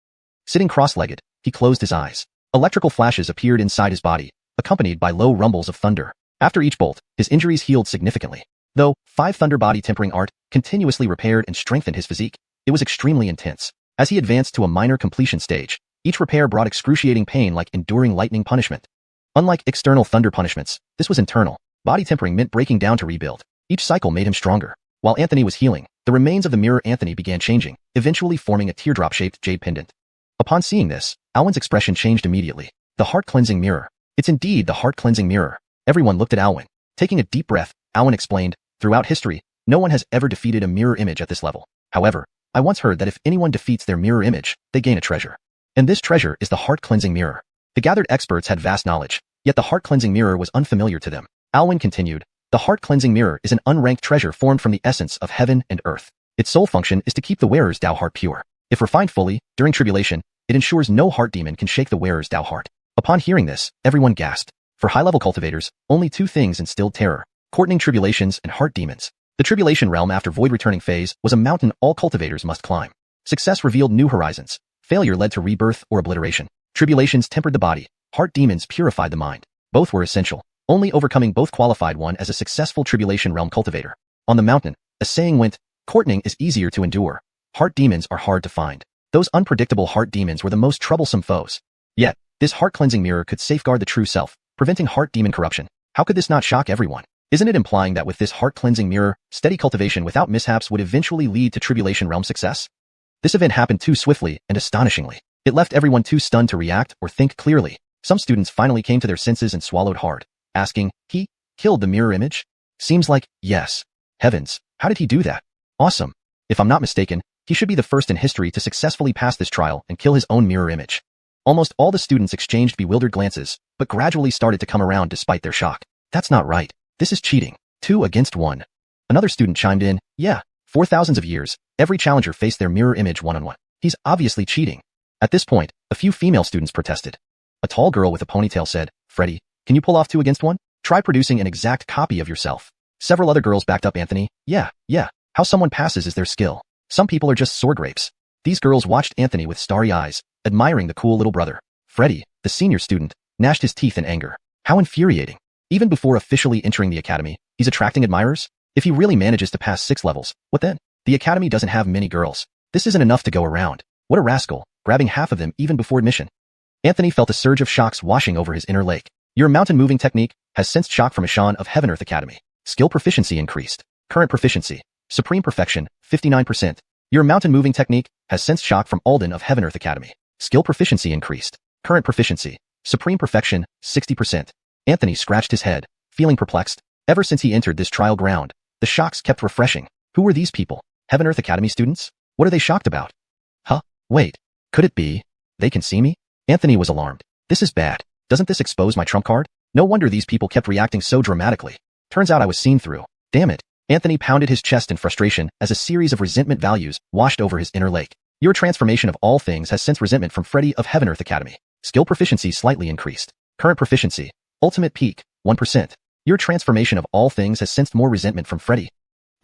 Sitting cross-legged, he closed his eyes. Electrical flashes appeared inside his body, accompanied by low rumbles of thunder. After each bolt, his injuries healed significantly. Though 5 thunder body tempering art continuously repaired and strengthened his physique, it was extremely intense. As he advanced to a minor completion stage, each repair brought excruciating pain like enduring lightning punishment. Unlike external thunder punishments, this was internal. Body tempering meant breaking down to rebuild. Each cycle made him stronger. While Anthony was healing, the remains of the mirror Anthony began changing, eventually forming a teardrop-shaped jade pendant. Upon seeing this, Alwyn's expression changed immediately. The heart-cleansing mirror. It's indeed the heart-cleansing mirror. Everyone looked at Alwyn. Taking a deep breath, Alwyn explained, throughout history, no one has ever defeated a mirror image at this level. However, I once heard that if anyone defeats their mirror image, they gain a treasure. And this treasure is the heart-cleansing mirror. The gathered experts had vast knowledge, yet the heart-cleansing mirror was unfamiliar to them. Alwyn continued, the heart-cleansing mirror is an unranked treasure formed from the essence of heaven and earth. Its sole function is to keep the wearer's Tao heart pure. If refined fully, during tribulation, it ensures no heart demon can shake the wearer's Tao heart. Upon hearing this, everyone gasped. For high-level cultivators, only 2 things instilled terror: courting tribulations and heart demons. The tribulation realm after void returning phase was a mountain all cultivators must climb. Success revealed new horizons. Failure led to rebirth or obliteration. Tribulations tempered the body. Heart demons purified the mind. Both were essential. Only overcoming both qualified one as a successful tribulation realm cultivator. On the mountain, a saying went, courting is easier to endure. Heart demons are hard to find. Those unpredictable heart demons were the most troublesome foes. Yet, this heart-cleansing mirror could safeguard the true self, preventing heart demon corruption. How could this not shock everyone? Isn't it implying that with this heart-cleansing mirror, steady cultivation without mishaps would eventually lead to tribulation realm success? This event happened too swiftly and astonishingly. It left everyone too stunned to react or think clearly. Some students finally came to their senses and swallowed hard, asking, he killed the mirror image? Seems like, yes. Heavens, how did he do that? Awesome. If I'm not mistaken, he should be the first in history to successfully pass this trial and kill his own mirror image. Almost all the students exchanged bewildered glances, but gradually started to come around despite their shock. That's not right. This is cheating. 2 against 1. Another student chimed in, yeah, for thousands of years, every challenger faced their mirror image one-on-one. He's obviously cheating. At this point, a few female students protested. A tall girl with a ponytail said, Freddy, can you pull off 2 against 1? Try producing an exact copy of yourself. Several other girls backed up Anthony. Yeah, how someone passes is their skill. Some people are just sore grapes. These girls watched Anthony with starry eyes, admiring the cool little brother. Freddy, the senior student, gnashed his teeth in anger. How infuriating. Even before officially entering the academy, he's attracting admirers? If he really manages to pass 6 levels, what then? The academy doesn't have many girls. This isn't enough to go around. What a rascal, grabbing half of them even before admission. Anthony felt a surge of shocks washing over his inner lake. Your mountain moving technique has sensed shock from Ishan of Heaven Earth Academy. Skill proficiency increased. Current proficiency. Supreme perfection, 59%. Your mountain moving technique has sensed shock from Alden of Heaven Earth Academy. Skill proficiency increased. Current proficiency. Supreme perfection, 60%. Anthony scratched his head, feeling perplexed. Ever since he entered this trial ground, the shocks kept refreshing. Who were these people? Heaven Earth Academy students? What are they shocked about? Huh? Wait. Could it be? They can see me? Anthony was alarmed. This is bad. Doesn't this expose my trump card? No wonder these people kept reacting so dramatically. Turns out I was seen through. Damn it. Anthony pounded his chest in frustration as a series of resentment values washed over his inner lake. Your transformation of all things has sensed resentment from Freddy of Heaven Earth Academy. Skill proficiency slightly increased. Current proficiency. Ultimate peak, 1%. Your transformation of all things has sensed more resentment from Freddy.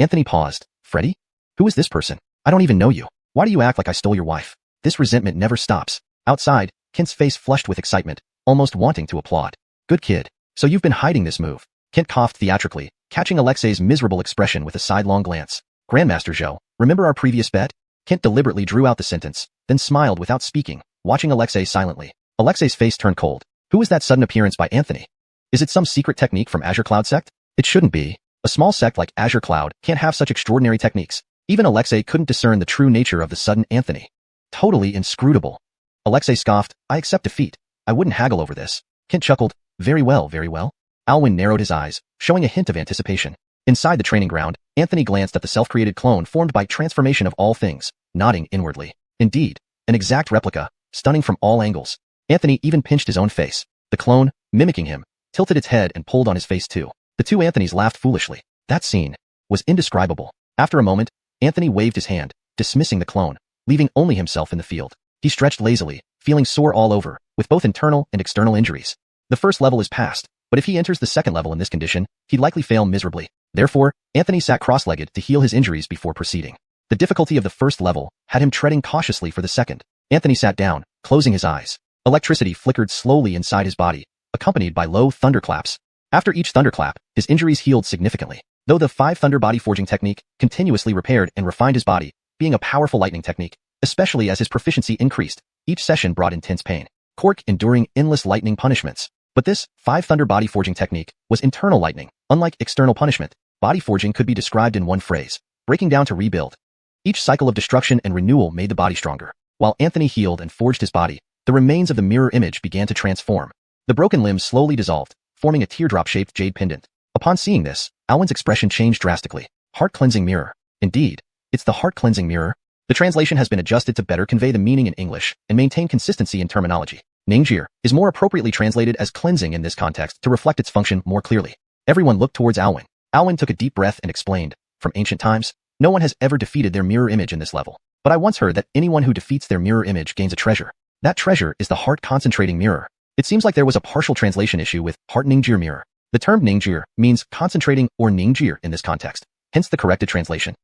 Anthony paused. Freddy? Who is this person? I don't even know you. Why do you act like I stole your wife? This resentment never stops. Outside, Kent's face flushed with excitement, almost wanting to applaud. Good kid. So you've been hiding this move. Kent coughed theatrically, catching Alexei's miserable expression with a sidelong glance. Grandmaster Zhou, remember our previous bet? Kent deliberately drew out the sentence, then smiled without speaking, watching Alexei silently. Alexei's face turned cold. Who was that sudden appearance by Anthony? Is it some secret technique from Azure Cloud sect? It shouldn't be. A small sect like Azure Cloud can't have such extraordinary techniques. Even Alexei couldn't discern the true nature of the sudden Anthony. Totally inscrutable. Alexei scoffed. I accept defeat. I wouldn't haggle over this. Kent chuckled. Very well, very well. Alwyn narrowed his eyes, showing a hint of anticipation. Inside the training ground, Anthony glanced at the self-created clone formed by transformation of all things, nodding inwardly. Indeed, an exact replica, stunning from all angles. Anthony even pinched his own face. The clone, mimicking him, tilted its head and pulled on his face too. The two Anthonys laughed foolishly. That scene was indescribable. After a moment, Anthony waved his hand, dismissing the clone, leaving only himself in the field. He stretched lazily, feeling sore all over, with both internal and external injuries. The first level is past, but if he enters the second level in this condition, he'd likely fail miserably. Therefore, Anthony sat cross-legged to heal his injuries before proceeding. The difficulty of the first level had him treading cautiously for the second. Anthony sat down, closing his eyes. Electricity flickered slowly inside his body, accompanied by low thunderclaps. After each thunderclap, his injuries healed significantly. Though the 5 Thunder Body Forging technique continuously repaired and refined his body, being a powerful lightning technique, especially as his proficiency increased, each session brought intense pain. Cork enduring endless lightning punishments. But this 5 Thunder Body Forging technique was internal lightning, unlike external punishment. Body forging could be described in one phrase, breaking down to rebuild. Each cycle of destruction and renewal made the body stronger. While Anthony healed and forged his body, the remains of the mirror image began to transform. The broken limbs slowly dissolved, forming a teardrop-shaped jade pendant. Upon seeing this, Alwyn's expression changed drastically. Heart-cleansing mirror. Indeed, it's the heart-cleansing mirror. The translation has been adjusted to better convey the meaning in English and maintain consistency in terminology. Ningjir is more appropriately translated as cleansing in this context to reflect its function more clearly. Everyone looked towards Alwyn. Alwyn took a deep breath and explained, from ancient times, no one has ever defeated their mirror image in this level. But I once heard that anyone who defeats their mirror image gains a treasure. That treasure is the heart-concentrating mirror. It seems like there was a partial translation issue with heart Ningjir mirror. The term Ningjir means concentrating or Ningjir in this context, hence the corrected translation.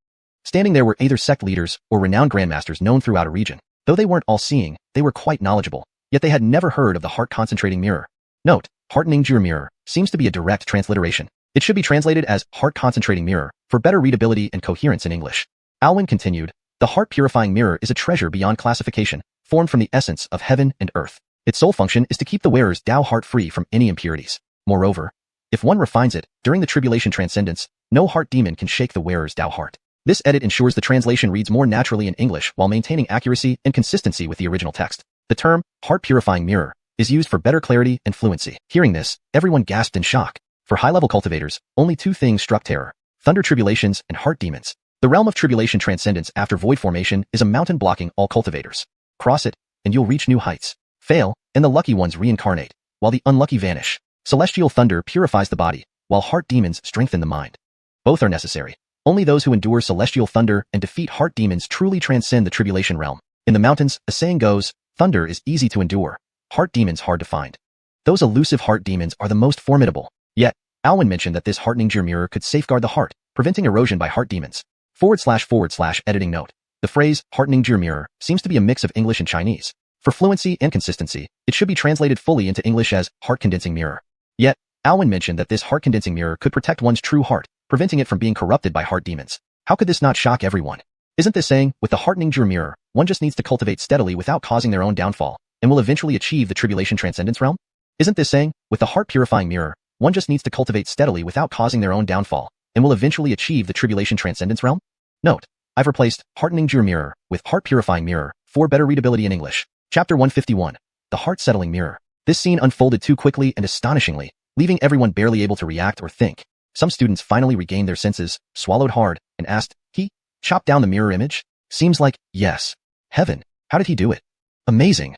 Standing there were either sect leaders or renowned grandmasters known throughout a region. Though they weren't all seeing, they were quite knowledgeable, yet they had never heard of the heart-concentrating mirror. Note, heart Ningjir mirror seems to be a direct transliteration. It should be translated as heart-concentrating mirror for better readability and coherence in English. Alwyn continued, the heart-purifying mirror is a treasure beyond classification, formed from the essence of heaven and earth. Its sole function is to keep the wearer's Tao heart free from any impurities. Moreover, if one refines it, during the tribulation transcendence, no heart demon can shake the wearer's Tao heart. This edit ensures the translation reads more naturally in English while maintaining accuracy and consistency with the original text. The term, heart-purifying mirror, is used for better clarity and fluency. Hearing this, everyone gasped in shock. For high-level cultivators, only 2 things struck terror: thunder tribulations and heart demons. The realm of tribulation transcendence after void formation is a mountain blocking all cultivators. Cross it, and you'll reach new heights. Fail, and the lucky ones reincarnate, while the unlucky vanish. Celestial thunder purifies the body, while heart demons strengthen the mind. Both are necessary. Only those who endure celestial thunder and defeat heart demons truly transcend the tribulation realm. In the mountains, a saying goes, thunder is easy to endure, heart demons hard to find. Those elusive heart demons are the most formidable. Yet, Alwyn mentioned that this heart Ningjir mirror could safeguard the heart, preventing erosion by heart demons. // editing note. The phrase, heart Ningjir mirror, seems to be a mix of English and Chinese. For fluency and consistency, it should be translated fully into English as heart condensing mirror. Yet, Alwyn mentioned that this heart condensing mirror could protect one's true heart, preventing it from being corrupted by heart demons. How could this not shock everyone? Isn't this saying, with the heart Ningjir mirror, one just needs to cultivate steadily without causing their own downfall, and will eventually achieve the tribulation transcendence realm? Isn't this saying, with the heart purifying mirror, one just needs to cultivate steadily without causing their own downfall, and will eventually achieve the tribulation transcendence realm? Note, I've replaced heart Ningjir mirror with heart purifying mirror for better readability in English. Chapter 151. The heart settling mirror. This scene unfolded too quickly and astonishingly, leaving everyone barely able to react or think. Some students finally regained their senses, swallowed hard, and asked, he chopped down the mirror image? Seems like, yes. Heaven, how did he do it? Amazing.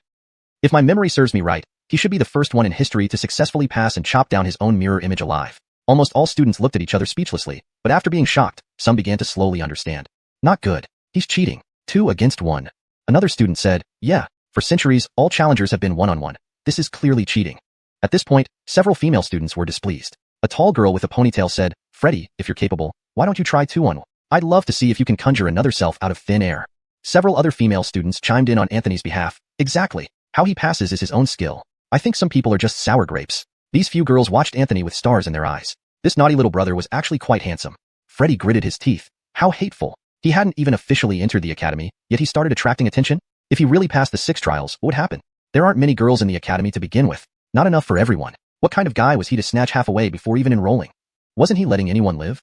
If my memory serves me right, he should be the first one in history to successfully pass and chop down his own mirror image alive. Almost all students looked at each other speechlessly, but after being shocked, some began to slowly understand. Not good. He's cheating. 2 against 1. Another student said, yeah, for centuries, all challengers have been one-on-one. This is clearly cheating. At this point, several female students were displeased. A tall girl with a ponytail said, Freddy, if you're capable, why don't you try 2-on-1? I'd love to see if you can conjure another self out of thin air. Several other female students chimed in on Anthony's behalf. Exactly. How he passes is his own skill. I think some people are just sour grapes. These few girls watched Anthony with stars in their eyes. This naughty little brother was actually quite handsome. Freddy gritted his teeth. How hateful. He hadn't even officially entered the academy, yet he started attracting attention? If he really passed the 6 trials, what would happen? There aren't many girls in the academy to begin with. Not enough for everyone. What kind of guy was he to snatch half away before even enrolling? Wasn't he letting anyone live?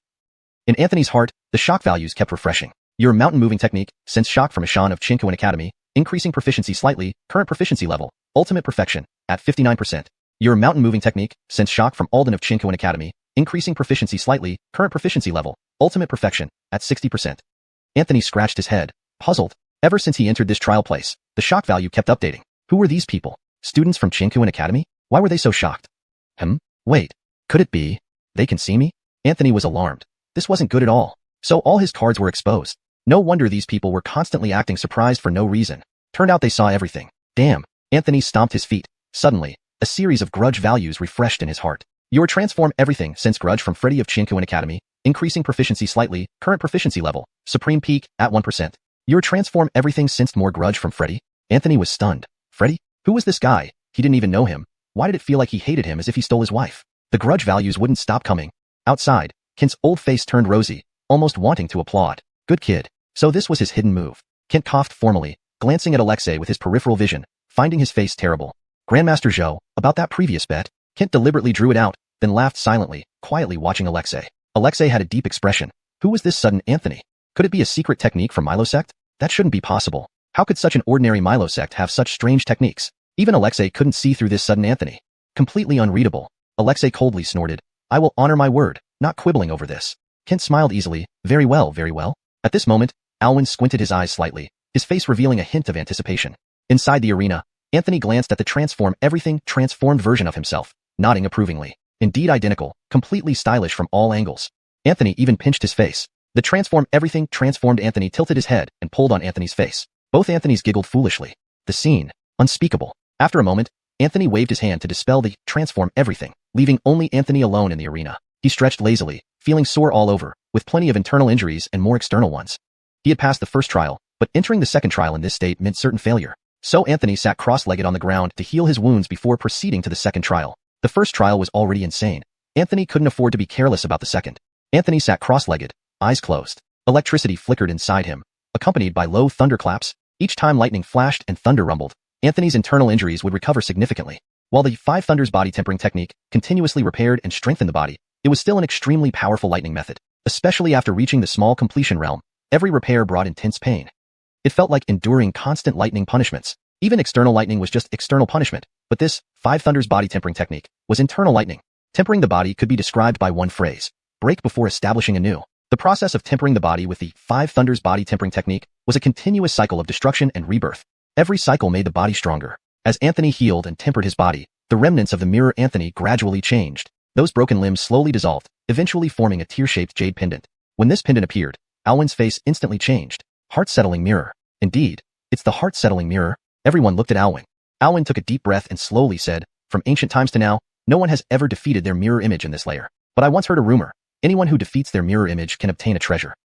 In Anthony's heart, the shock values kept refreshing. Your mountain-moving technique, sense shock from Ishan of Chinkoan Academy, increasing proficiency slightly, current proficiency level, ultimate perfection, at 59%. Your mountain-moving technique, sense shock from Alden of Chinkoan Academy, increasing proficiency slightly, current proficiency level, ultimate perfection, at 60%. Anthony scratched his head, puzzled. Ever since he entered this trial place, the shock value kept updating. Who were these people? Students from Chinkoan Academy? Why were they so shocked? Wait. Could it be? They can see me? Anthony was alarmed. This wasn't good at all. So all his cards were exposed. No wonder these people were constantly acting surprised for no reason. Turned out they saw everything. Damn. Anthony stomped his feet. Suddenly, a series of grudge values refreshed in his heart. Your transform everything since grudge from Freddy of Chinkoan Academy, increasing proficiency slightly, current proficiency level, supreme peak, at 1%. Your transform everything sensed more grudge from Freddy? Anthony was stunned. Freddy? Who was this guy? He didn't even know him. Why did it feel like he hated him as if he stole his wife? The grudge values wouldn't stop coming. Outside, Kent's old face turned rosy, almost wanting to applaud. Good kid. So this was his hidden move. Kent coughed formally, glancing at Alexei with his peripheral vision, finding his face terrible. Grandmaster Zhou, about that previous bet? Kent deliberately drew it out, then laughed silently, quietly watching Alexei. Alexei had a deep expression. Who was this sudden Anthony? Could it be a secret technique from Milo sect? That shouldn't be possible. How could such an ordinary Milo sect have such strange techniques? Even Alexei couldn't see through this sudden Anthony. Completely unreadable. Alexei coldly snorted. I will honor my word, not quibbling over this. Kent smiled easily. Very well, very well. At this moment, Alwyn squinted his eyes slightly, his face revealing a hint of anticipation. Inside the arena, Anthony glanced at the transform everything transformed version of himself, nodding approvingly. Indeed identical, completely stylish from all angles. Anthony even pinched his face. The transform everything transformed Anthony tilted his head and pulled on Anthony's face. Both Anthonys giggled foolishly. The scene, unspeakable. After a moment, Anthony waved his hand to dispel the transform everything, leaving only Anthony alone in the arena. He stretched lazily, feeling sore all over, with plenty of internal injuries and more external ones. He had passed the first trial, but entering the second trial in this state meant certain failure. So Anthony sat cross-legged on the ground to heal his wounds before proceeding to the second trial. The first trial was already insane. Anthony couldn't afford to be careless about the second. Anthony sat cross-legged, eyes closed. Electricity flickered inside him, accompanied by low thunderclaps. Each time lightning flashed and thunder rumbled, Anthony's internal injuries would recover significantly. While the 5 Thunders body tempering technique continuously repaired and strengthened the body, it was still an extremely powerful lightning method. Especially after reaching the small completion realm, every repair brought intense pain. It felt like enduring constant lightning punishments. Even external lightning was just external punishment, but this 5 Thunders body tempering technique was internal lightning. Tempering the body could be described by one phrase: break before establishing anew. The process of tempering the body with the 5 Thunders body tempering technique was a continuous cycle of destruction and rebirth. Every cycle made the body stronger. As Anthony healed and tempered his body, the remnants of the mirror Anthony gradually changed. Those broken limbs slowly dissolved, eventually forming a tear-shaped jade pendant. When this pendant appeared, Alwyn's face instantly changed. Heart-settling mirror. Indeed, it's the heart-settling mirror. Everyone looked at Alwyn. Alwyn took a deep breath and slowly said, from ancient times to now, no one has ever defeated their mirror image in this layer. But I once heard a rumor. Anyone who defeats their mirror image can obtain a treasure.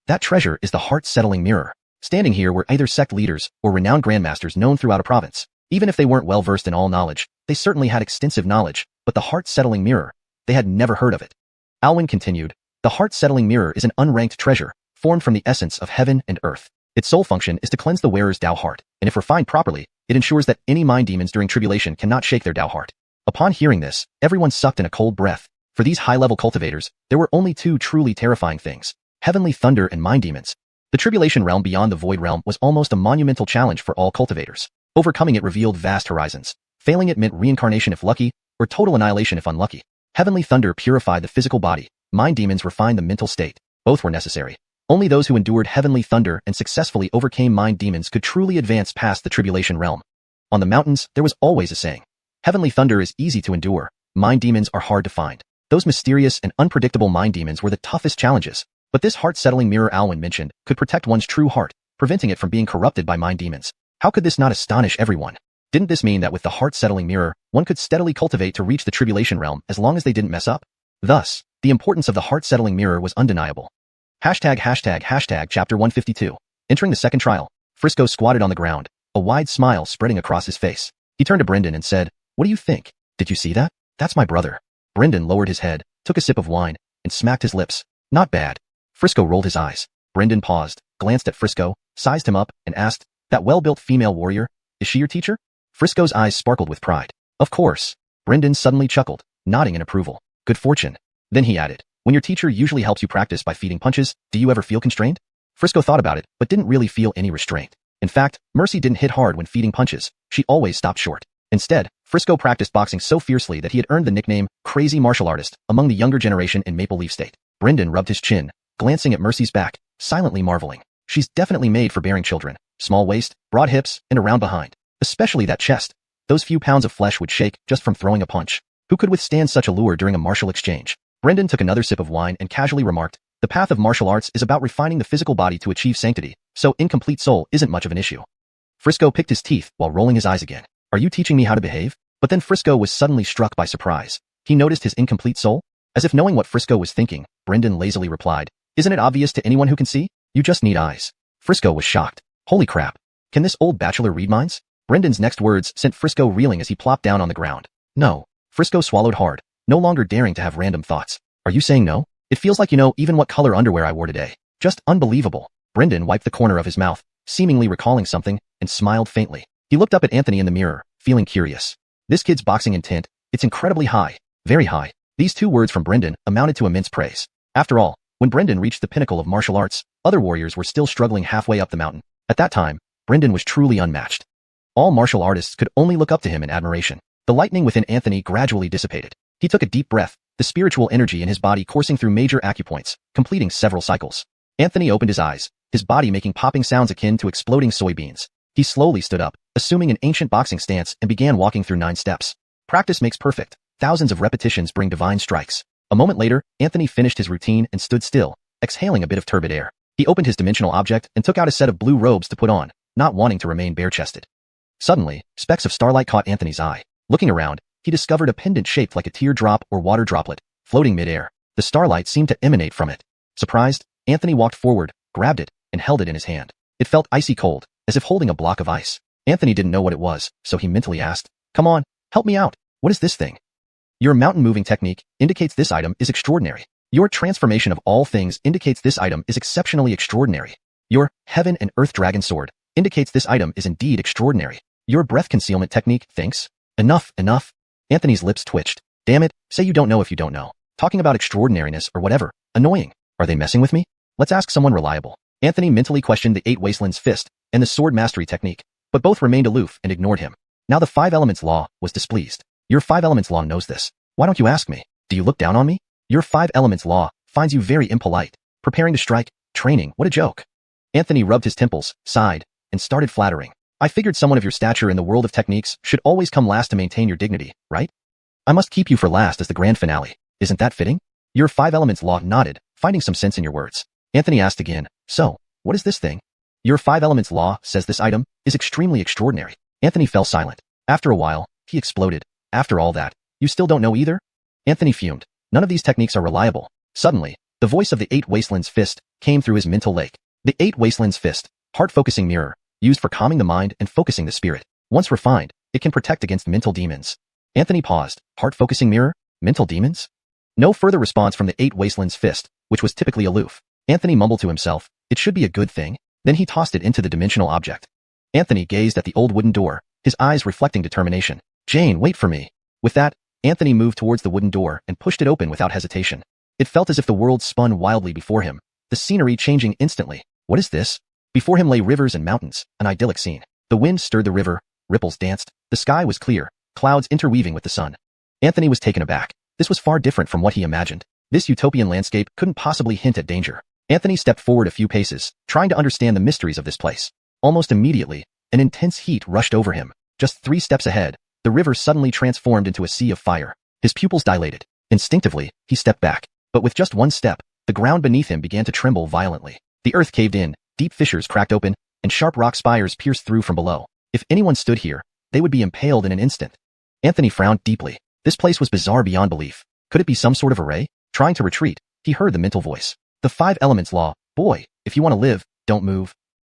That treasure is the heart-settling mirror. Standing here were either sect leaders or renowned grandmasters known throughout a province. Even if they weren't well-versed in all knowledge, they certainly had extensive knowledge, but the heart-settling mirror, they had never heard of it. Alwyn continued, the heart-settling mirror is an unranked treasure, formed from the essence of heaven and earth. Its sole function is to cleanse the wearer's Tao heart, and if refined properly, it ensures that any mind demons during tribulation cannot shake their Tao heart. Upon hearing this, everyone sucked in a cold breath. For these high-level cultivators, there were only 2 truly terrifying things: heavenly thunder and mind demons. The tribulation realm beyond the void realm was almost a monumental challenge for all cultivators. Overcoming it revealed vast horizons. Failing it meant reincarnation if lucky, or total annihilation if unlucky. Heavenly thunder purified the physical body. Mind demons refined the mental state. Both were necessary. Only those who endured heavenly thunder and successfully overcame mind demons could truly advance past the tribulation realm. On the mountains, there was always a saying: heavenly thunder is easy to endure. Mind demons are hard to find. Those mysterious and unpredictable mind demons were the toughest challenges. But this heart-settling mirror Alwyn mentioned could protect one's true heart, preventing it from being corrupted by mind demons. How could this not astonish everyone? Didn't this mean that with the heart-settling mirror, one could steadily cultivate to reach the tribulation realm as long as they didn't mess up? Thus, the importance of the heart-settling mirror was undeniable. Chapter 152. Entering the second trial, Frisco squatted on the ground, a wide smile spreading across his face. He turned to Brendan and said, "What do you think? Did you see that? That's my brother." Brendan lowered his head, took a sip of wine, and smacked his lips. "Not bad." Frisco rolled his eyes. Brendan paused, glanced at Frisco, sized him up, and asked, "That well-built female warrior, is she your teacher?" Frisco's eyes sparkled with pride. "Of course." Brendan suddenly chuckled, nodding in approval. "Good fortune." Then he added, "When your teacher usually helps you practice by feeding punches, do you ever feel constrained?" Frisco thought about it, but didn't really feel any restraint. In fact, Mercy didn't hit hard when feeding punches. She always stopped short. Instead, Frisco practiced boxing so fiercely that he had earned the nickname Crazy Martial Artist among the younger generation in Maple Leaf State. Brendan rubbed his chin, glancing at Mercy's back, silently marveling. She's definitely made for bearing children. Small waist, broad hips, and a round behind. Especially that chest. Those few pounds of flesh would shake just from throwing a punch. Who could withstand such a lure during a martial exchange? Brendan took another sip of wine and casually remarked, "The path of martial arts is about refining the physical body to achieve sanctity, so incomplete soul isn't much of an issue." Frisco picked his teeth while rolling his eyes again. "Are you teaching me how to behave?" But then Frisco was suddenly struck by surprise. He noticed his incomplete soul. As if knowing what Frisco was thinking, Brendan lazily replied, "Isn't it obvious to anyone who can see? You just need eyes." Frisco was shocked. Holy crap. Can this old bachelor read minds? Brendan's next words sent Frisco reeling as he plopped down on the ground. "No." Frisco swallowed hard, no longer daring to have random thoughts. "Are you saying no? It feels like you know even what color underwear I wore today. Just unbelievable." Brendan wiped the corner of his mouth, seemingly recalling something, and smiled faintly. He looked up at Anthony in the mirror, feeling curious. This kid's boxing intent, it's incredibly high. Very high. These two words from Brendan amounted to immense praise. After all, when Brendan reached the pinnacle of martial arts, other warriors were still struggling halfway up the mountain. At that time, Brendan was truly unmatched. All martial artists could only look up to him in admiration. The lightning within Anthony gradually dissipated. He took a deep breath, the spiritual energy in his body coursing through major acupoints, completing several cycles. Anthony opened his eyes, his body making popping sounds akin to exploding soybeans. He slowly stood up, assuming an ancient boxing stance, and began walking through 9 steps. Practice makes perfect. Thousands of repetitions bring divine strikes. A moment later, Anthony finished his routine and stood still, exhaling a bit of turbid air. He opened his dimensional object and took out a set of blue robes to put on, not wanting to remain bare-chested. Suddenly, specks of starlight caught Anthony's eye. Looking around, he discovered a pendant shaped like a teardrop or water droplet, floating mid-air. The starlight seemed to emanate from it. Surprised, Anthony walked forward, grabbed it, and held it in his hand. It felt icy cold, as if holding a block of ice. Anthony didn't know what it was, so he mentally asked, "Come on, help me out. What is this thing?" "Your mountain-moving technique indicates this item is extraordinary. Your transformation of all things indicates this item is exceptionally extraordinary. Your heaven and earth dragon sword indicates this item is indeed extraordinary. Your breath concealment technique thinks." Enough. Anthony's lips twitched. "Damn it, say you don't know if you don't know. Talking about extraordinariness or whatever. Annoying. Are they messing with me? Let's ask someone reliable." Anthony mentally questioned the 8 Wastelands fist and the sword mastery technique, but both remained aloof and ignored him. Now the 5 Elements Law was displeased. "Your 5 Elements Law knows this. Why don't you ask me? Do you look down on me? Your 5 Elements Law finds you very impolite. Preparing to strike, training, what a joke." Anthony rubbed his temples, sighed, and started flattering. "I figured someone of your stature in the world of techniques should always come last to maintain your dignity, right? I must keep you for last as the grand finale. Isn't that fitting?" Your 5 Elements Law nodded, finding some sense in your words. Anthony asked again, "So, what is this thing?" "Your 5 Elements Law says this item is extremely extraordinary." Anthony fell silent. After a while, he exploded. "After all that, you still don't know either?" Anthony fumed. None of these techniques are reliable. Suddenly, the voice of the 8 Wastelands fist came through his mental lake. The 8 Wastelands fist, heart-focusing mirror, used for calming the mind and focusing the spirit. Once refined, it can protect against mental demons. Anthony paused. Heart-focusing mirror? Mental demons? No further response from the 8 Wastelands fist, which was typically aloof. Anthony mumbled to himself, "It should be a good thing." Then he tossed it into the dimensional object. Anthony gazed at the old wooden door, his eyes reflecting determination. "Jane, wait for me." With that, Anthony moved towards the wooden door and pushed it open without hesitation. It felt as if the world spun wildly before him, the scenery changing instantly. What is this? Before him lay rivers and mountains, an idyllic scene. The wind stirred the river, ripples danced, the sky was clear, clouds interweaving with the sun. Anthony was taken aback. This was far different from what he imagined. This utopian landscape couldn't possibly hint at danger. Anthony stepped forward a few paces, trying to understand the mysteries of this place. Almost immediately, an intense heat rushed over him. Just 3 steps ahead, the river suddenly transformed into a sea of fire. His pupils dilated. Instinctively, he stepped back. But with just 1 step, the ground beneath him began to tremble violently. The earth caved in, deep fissures cracked open, and sharp rock spires pierced through from below. If anyone stood here, they would be impaled in an instant. Anthony frowned deeply. This place was bizarre beyond belief. Could Could it be some sort of array? Trying to retreat, he heard the mental voice. The 5 elements law. Boy, if you want to live, don't move.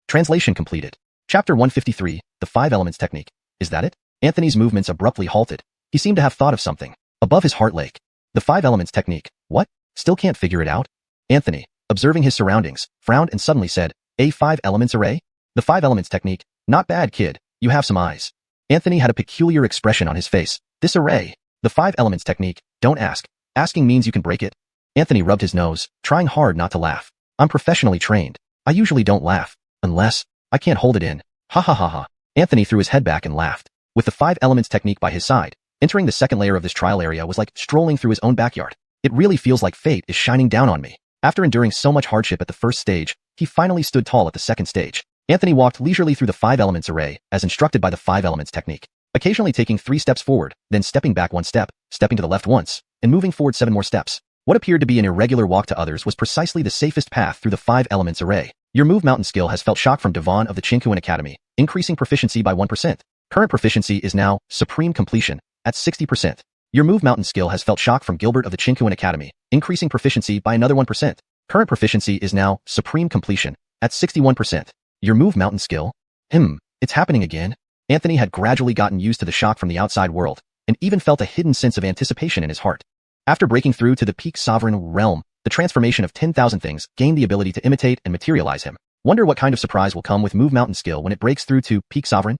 Translation completed. Chapter 153, the 5 elements technique. Is that it? Anthony's movements abruptly halted. He seemed to have thought of something. Above his heart lake. The 5 elements technique. What? Still can't figure it out? Anthony, observing his surroundings, frowned and suddenly said, A 5 elements array? The 5 elements technique. Not bad, kid. You have some eyes. Anthony had a peculiar expression on his face. This array. The 5 elements technique. Don't ask. Asking means you can break it. Anthony rubbed his nose, trying hard not to laugh. I'm professionally trained. I usually don't laugh. Unless I can't hold it in. Ha ha ha ha. Anthony threw his head back and laughed. With the 5 elements technique by his side, entering the second layer of this trial area was like strolling through his own backyard. It really feels like fate is shining down on me. After enduring so much hardship at the first stage, he finally stood tall at the second stage. Anthony walked leisurely through the 5 elements array, as instructed by the 5 elements technique, occasionally taking 3 steps forward, then stepping back 1 step, stepping to the left once, and moving forward 7 more steps. What appeared to be an irregular walk to others was precisely the safest path through the 5 elements array. Your Move Mountain skill has felt shock from Devon of the Chinkuan Academy, increasing proficiency by 1%. Current proficiency is now Supreme Completion at 60%. Your Move Mountain skill has felt shock from Gilbert of the Chinkuan Academy, increasing proficiency by another 1%. Current proficiency is now Supreme Completion at 61%. Your Move Mountain skill? It's happening again. Anthony had gradually gotten used to the shock from the outside world, and even felt a hidden sense of anticipation in his heart. After breaking through to the peak sovereign realm, the transformation of 10,000 things gained the ability to imitate and materialize him. Wonder what kind of surprise will come with Move Mountain skill when it breaks through to peak sovereign?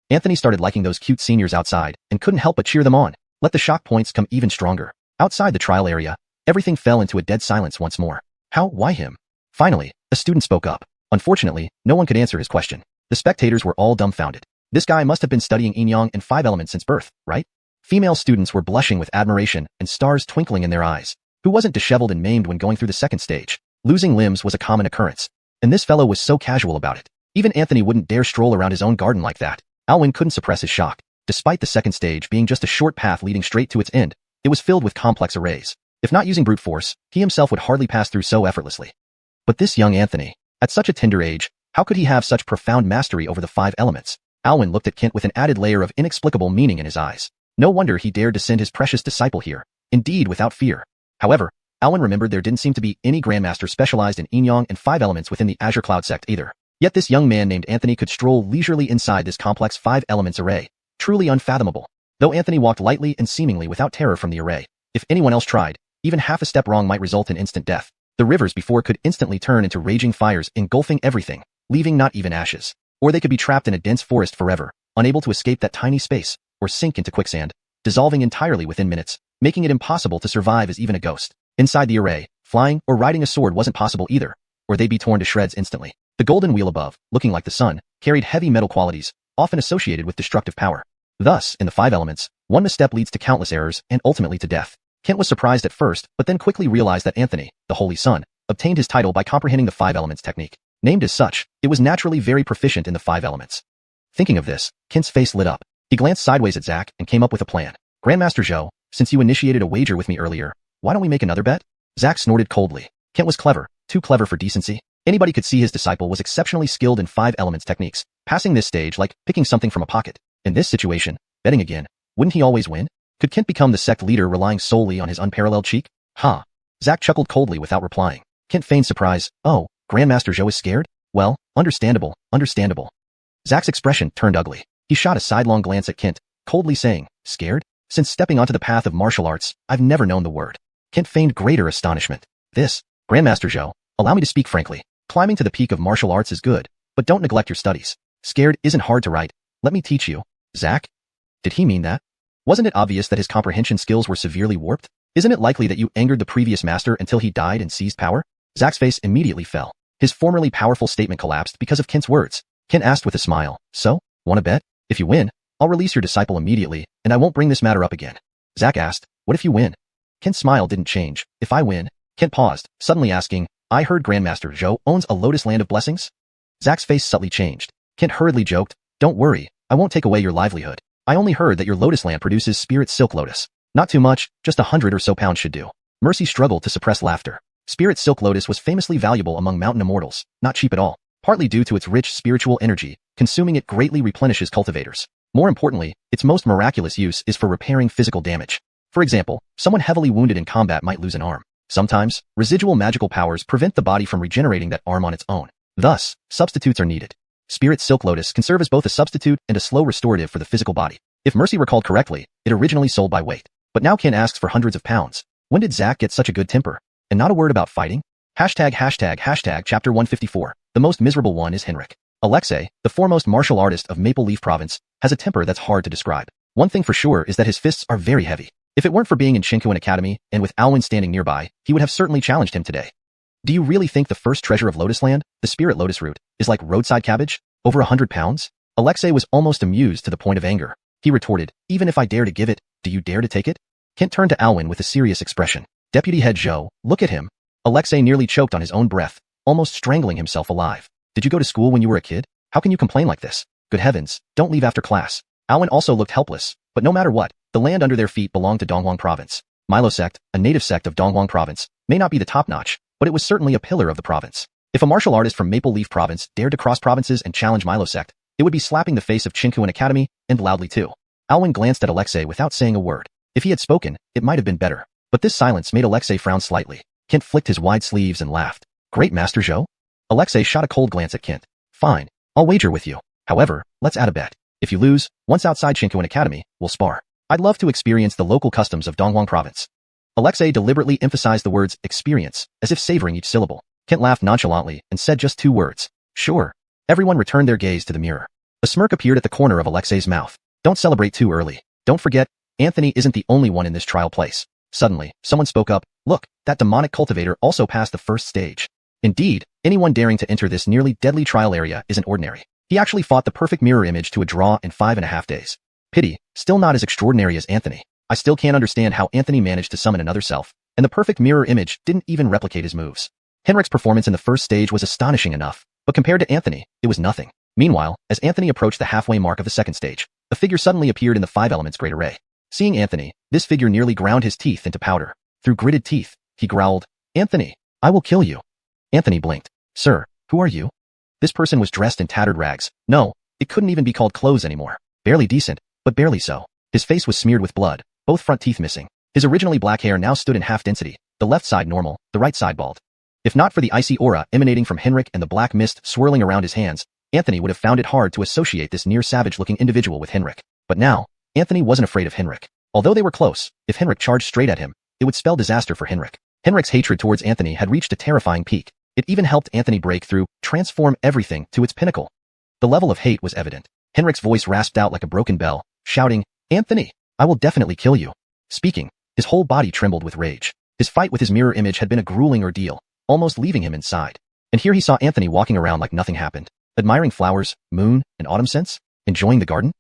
Anthony started liking those cute seniors outside and couldn't help but cheer them on. Let the shock points come even stronger. Outside the trial area, everything fell into a dead silence once more. How? Why him? Finally, a student spoke up. Unfortunately, no one could answer his question. The spectators were all dumbfounded. This guy must have been studying yin yang and 5 elements since birth, right? Female students were blushing with admiration and stars twinkling in their eyes. Who wasn't disheveled and maimed when going through the second stage? Losing limbs was a common occurrence. And this fellow was so casual about it. Even Anthony wouldn't dare stroll around his own garden like that. Alwyn couldn't suppress his shock. Despite the second stage being just a short path leading straight to its end, it was filled with complex arrays. If not using brute force, he himself would hardly pass through so effortlessly. But this young Anthony, at such a tender age, how could he have such profound mastery over the 5 elements? Alwyn looked at Kent with an added layer of inexplicable meaning in his eyes. No wonder he dared to send his precious disciple here, indeed without fear. However, Alwyn remembered there didn't seem to be any grandmaster specialized in yin yang and 5 elements within the Azure Cloud sect either. Yet this young man named Anthony could stroll leisurely inside this complex 5 elements array. Truly unfathomable. Though Anthony walked lightly and seemingly without terror from the array, if anyone else tried, even half a step wrong might result in instant death. The rivers before could instantly turn into raging fires engulfing everything, leaving not even ashes. Or they could be trapped in a dense forest forever, unable to escape that tiny space, or sink into quicksand, dissolving entirely within minutes, making it impossible to survive as even a ghost. Inside the array, flying or riding a sword wasn't possible either, or they'd be torn to shreds instantly. The golden wheel above, looking like the sun, carried heavy metal qualities, often associated with destructive power. Thus, in the 5 elements, one misstep leads to countless errors and ultimately to death. Kent was surprised at first, but then quickly realized that Anthony, the Holy Son, obtained his title by comprehending the 5 elements technique. Named as such, it was naturally very proficient in the 5 elements. Thinking of this, Kent's face lit up. He glanced sideways at Zack and came up with a plan. Grandmaster Zhou, since you initiated a wager with me earlier, why don't we make another bet? Zack snorted coldly. Kent was clever, too clever for decency. Anybody could see his disciple was exceptionally skilled in 5 elements techniques, passing this stage like picking something from a pocket. In this situation, betting again, wouldn't he always win? Could Kent become the sect leader relying solely on his unparalleled cheek? Ha! Zack chuckled coldly without replying. Kent feigned surprise. Oh, Grandmaster Zhou is scared? Well, understandable, understandable. Zack's expression turned ugly. He shot a sidelong glance at Kent, coldly saying, scared? Since stepping onto the path of martial arts, I've never known the word. Kent feigned greater astonishment. Grandmaster Zhou, allow me to speak frankly. Climbing to the peak of martial arts is good, but don't neglect your studies. Scared isn't hard to write. Let me teach you. Zack? Did he mean that? Wasn't it obvious that his comprehension skills were severely warped? Isn't it likely that you angered the previous master until he died and seized power? Zack's face immediately fell. His formerly powerful statement collapsed because of Kent's words. Kent asked with a smile, so, want to bet? If you win, I'll release your disciple immediately, and I won't bring this matter up again. Zack asked, what if you win? Kent's smile didn't change. If I win? Kent paused, suddenly asking, I heard Grandmaster Zhou owns a Lotus Land of Blessings? Zack's face subtly changed. Kent hurriedly joked, don't worry, I won't take away your livelihood. I only heard that your Lotus Land produces Spirit Silk Lotus. Not too much, just 100 or so pounds should do. Mercy struggled to suppress laughter. Spirit Silk Lotus was famously valuable among mountain immortals, not cheap at all, partly due to its rich spiritual energy. Consuming it greatly replenishes cultivators. More importantly, its most miraculous use is for repairing physical damage. For example, someone heavily wounded in combat might lose an arm. Sometimes, residual magical powers prevent the body from regenerating that arm on its own. Thus, substitutes are needed. Spirit Silk Lotus can serve as both a substitute and a slow restorative for the physical body. If Mercy recalled correctly, it originally sold by weight. But now Ken asks for hundreds of pounds. When did Zack get such a good temper? And not a word about fighting? Hashtag chapter 154. The most miserable one is Henrik. Alexei, the foremost martial artist of Maple Leaf Province, has a temper that's hard to describe. One thing for sure is that his fists are very heavy. If it weren't for being in Chinquan Academy and with Alwyn standing nearby, he would have certainly challenged him today. Do you really think the first treasure of Lotus Land, the Spirit Lotus root, is like roadside cabbage? Over 100 pounds? Alexei was almost amused to the point of anger. He retorted, even if I dare to give it, do you dare to take it? Kent turned to Alwyn with a serious expression. Deputy Head Zhou, look at him. Alexei nearly choked on his own breath, almost strangling himself alive. Did you go to school when you were a kid? How can you complain like this? Good heavens, don't leave after class. Alwyn also looked helpless, but no matter what, the land under their feet belonged to Donghuang Province. Milo sect, a native sect of Donghuang Province, may not be the top-notch, but it was certainly a pillar of the province. If a martial artist from Maple Leaf Province dared to cross provinces and challenge Milo sect, it would be slapping the face of Chinquan Academy, and loudly too. Alwyn glanced at Alexei without saying a word. If he had spoken, it might have been better. But this silence made Alexei frown slightly. Kent flicked his wide sleeves and laughed. Great Master Zhou? Alexei shot a cold glance at Kent. Fine. I'll wager with you. However, let's add a bet. If you lose, once outside Chinquan Academy, we'll spar. I'd love to experience the local customs of Donghuang Province. Alexei deliberately emphasized the words experience, as if savoring each syllable. Kent laughed nonchalantly and said just 2 words. Sure. Everyone returned their gaze to the mirror. A smirk appeared at the corner of Alexei's mouth. Don't celebrate too early. Don't forget, Anthony isn't the only one in this trial place. Suddenly, someone spoke up. Look, that demonic cultivator also passed the first stage. Indeed, anyone daring to enter this nearly deadly trial area isn't ordinary. He actually fought the perfect mirror image to a draw in 5.5 days. Pity, still not as extraordinary as Anthony. I still can't understand how Anthony managed to summon another self, and the perfect mirror image didn't even replicate his moves. Henrik's performance in the first stage was astonishing enough, but compared to Anthony, it was nothing. Meanwhile, as Anthony approached the halfway mark of the second stage, a figure suddenly appeared in the 5 elements great array. Seeing Anthony, this figure nearly ground his teeth into powder. Through gritted teeth, he growled, Anthony, I will kill you. Anthony blinked. Sir, who are you? This person was dressed in tattered rags. No, it couldn't even be called clothes anymore. Barely decent, but barely so. His face was smeared with blood, both front teeth missing. His originally black hair now stood in half density, the left side normal, the right side bald. If not for the icy aura emanating from Henrik and the black mist swirling around his hands, Anthony would have found it hard to associate this near-savage-looking individual with Henrik. But now, Anthony wasn't afraid of Henrik. Although they were close, if Henrik charged straight at him, it would spell disaster for Henrik. Henrik's hatred towards Anthony had reached a terrifying peak. It even helped Anthony break through, transform everything to its pinnacle. The level of hate was evident. Henrik's voice rasped out like a broken bell, shouting, Anthony, I will definitely kill you. Speaking, his whole body trembled with rage. His fight with his mirror image had been a grueling ordeal, almost leaving him inside. And here he saw Anthony walking around like nothing happened, admiring flowers, moon, and autumn scents, enjoying the garden.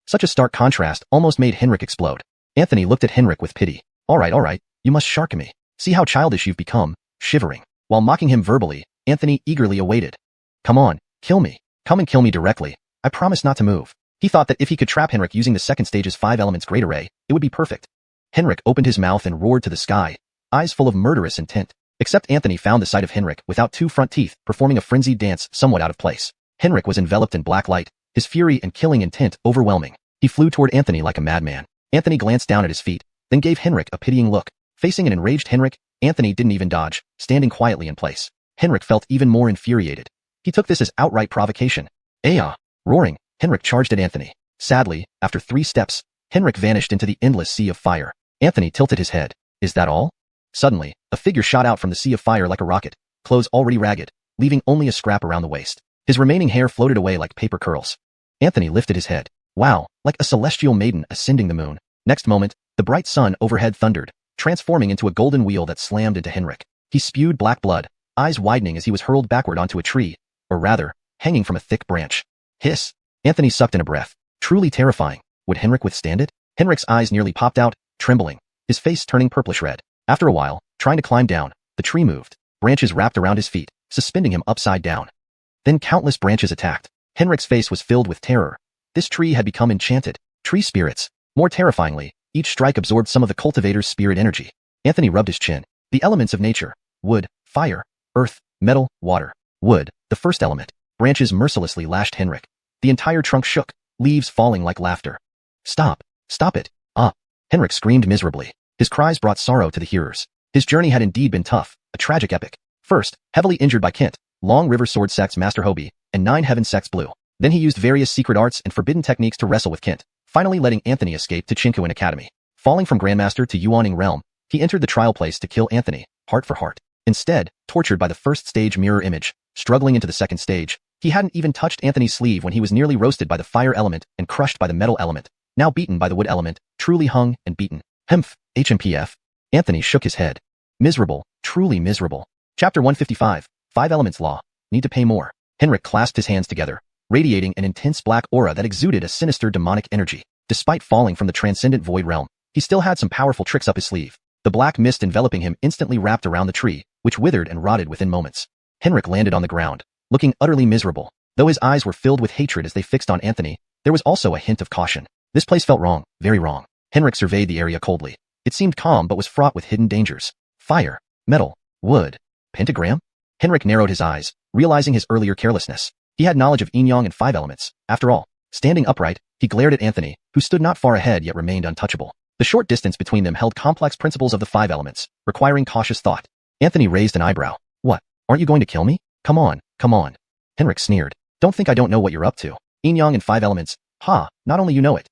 Such a stark contrast almost made Henrik explode. Anthony looked at Henrik with pity. All right, you must shark me. See how childish you've become, shivering. While mocking him verbally, Anthony eagerly awaited. Come on, kill me. Come and kill me directly. I promise not to move. He thought that if he could trap Henrik using the second stage's 5 elements great array, it would be perfect. Henrik opened his mouth and roared to the sky, eyes full of murderous intent. Except Anthony found the sight of Henrik without 2 front teeth performing a frenzied dance somewhat out of place. Henrik was enveloped in black light, his fury and killing intent overwhelming. He flew toward Anthony like a madman. Anthony glanced down at his feet, then gave Henrik a pitying look. Facing an enraged Henrik, Anthony didn't even dodge, standing quietly in place. Henrik felt even more infuriated. He took this as outright provocation. Ayah! Roaring, Henrik charged at Anthony. Sadly, after 3 steps, Henrik vanished into the endless sea of fire. Anthony tilted his head. Is that all? Suddenly, a figure shot out from the sea of fire like a rocket, clothes already ragged, leaving only a scrap around the waist. His remaining hair floated away like paper curls. Anthony lifted his head. Wow, like a celestial maiden ascending the moon. Next moment, the bright sun overhead thundered, transforming into a golden wheel that slammed into Henrik. He spewed black blood, eyes widening as he was hurled backward onto a tree, or rather, hanging from a thick branch. Hiss! Anthony sucked in a breath. Truly terrifying. Would Henrik withstand it? Henrik's eyes nearly popped out, trembling, his face turning purplish red. After a while, trying to climb down, the tree moved. Branches wrapped around his feet, suspending him upside down. Then countless branches attacked. Henrik's face was filled with terror. This tree had become enchanted. Tree spirits. More terrifyingly, each strike absorbed some of the cultivator's spirit energy. Anthony rubbed his chin. The elements of nature. Wood, fire, earth, metal, water. Wood, the first element. Branches mercilessly lashed Henrik. The entire trunk shook, leaves falling like laughter. Stop! Stop it! Ah! Henrik screamed miserably. His cries brought sorrow to the hearers. His journey had indeed been tough, a tragic epic. First, heavily injured by Kint, Long River Sword Sect's Master Hobie, and 9 Heaven Sect's Blue. Then he used various secret arts and forbidden techniques to wrestle with Kint, finally letting Anthony escape to Chinkuin Academy. Falling from Grandmaster to Yuaning Realm, he entered the trial place to kill Anthony, heart for heart. Instead, tortured by the first stage mirror image, struggling into the second stage, he hadn't even touched Anthony's sleeve when he was nearly roasted by the fire element and crushed by the metal element, now beaten by the wood element, truly hung and beaten. Hmph, HMPF. Anthony shook his head. Miserable, truly miserable. Chapter 155, 5 Elements Law. Need to pay more. Henrik clasped his hands together, radiating an intense black aura that exuded a sinister demonic energy. Despite falling from the transcendent void realm, he still had some powerful tricks up his sleeve. The black mist enveloping him instantly wrapped around the tree, which withered and rotted within moments. Henrik landed on the ground, looking utterly miserable. Though his eyes were filled with hatred as they fixed on Anthony, there was also a hint of caution. This place felt wrong, very wrong. Henrik surveyed the area coldly. It seemed calm but was fraught with hidden dangers. Fire, metal, wood, pentagram? Henrik narrowed his eyes, realizing his earlier carelessness. He had knowledge of yin-yang and 5 elements. After all, standing upright, he glared at Anthony, who stood not far ahead yet remained untouchable. The short distance between them held complex principles of the 5 elements, requiring cautious thought. Anthony raised an eyebrow. What? Aren't you going to kill me? Come on, come on. Henrik sneered. Don't think I don't know what you're up to. Yin-yang and 5 elements. Ha, not only you know it.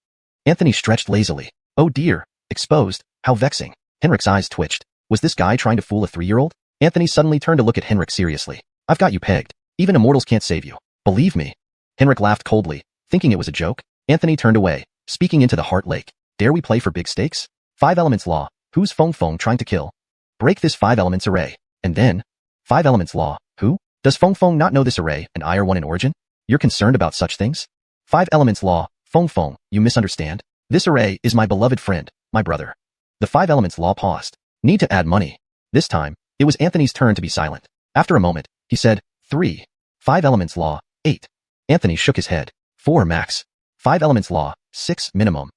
Anthony stretched lazily. Oh dear, exposed, how vexing. Henrik's eyes twitched. Was this guy trying to fool a 3-year-old? Anthony suddenly turned to look at Henrik seriously. I've got you pegged. Even immortals can't save you. Believe me. Henrik laughed coldly, thinking it was a joke. Anthony turned away, speaking into the heart lake. Dare we play for big stakes? 5 elements law. Who's Feng Feng trying to kill? Break this 5 elements array. And then? 5 elements law. Who? Does Feng Feng not know this array and I are one in origin? You're concerned about such things? 5 elements law. Feng Feng, you misunderstand. This array is my beloved friend, my brother. The 5 elements law paused. Need to add money. This time, it was Anthony's turn to be silent. After a moment, he said, 3. 5 elements law. 8. Anthony shook his head. 4 max. 5 elements law. 6 minimum.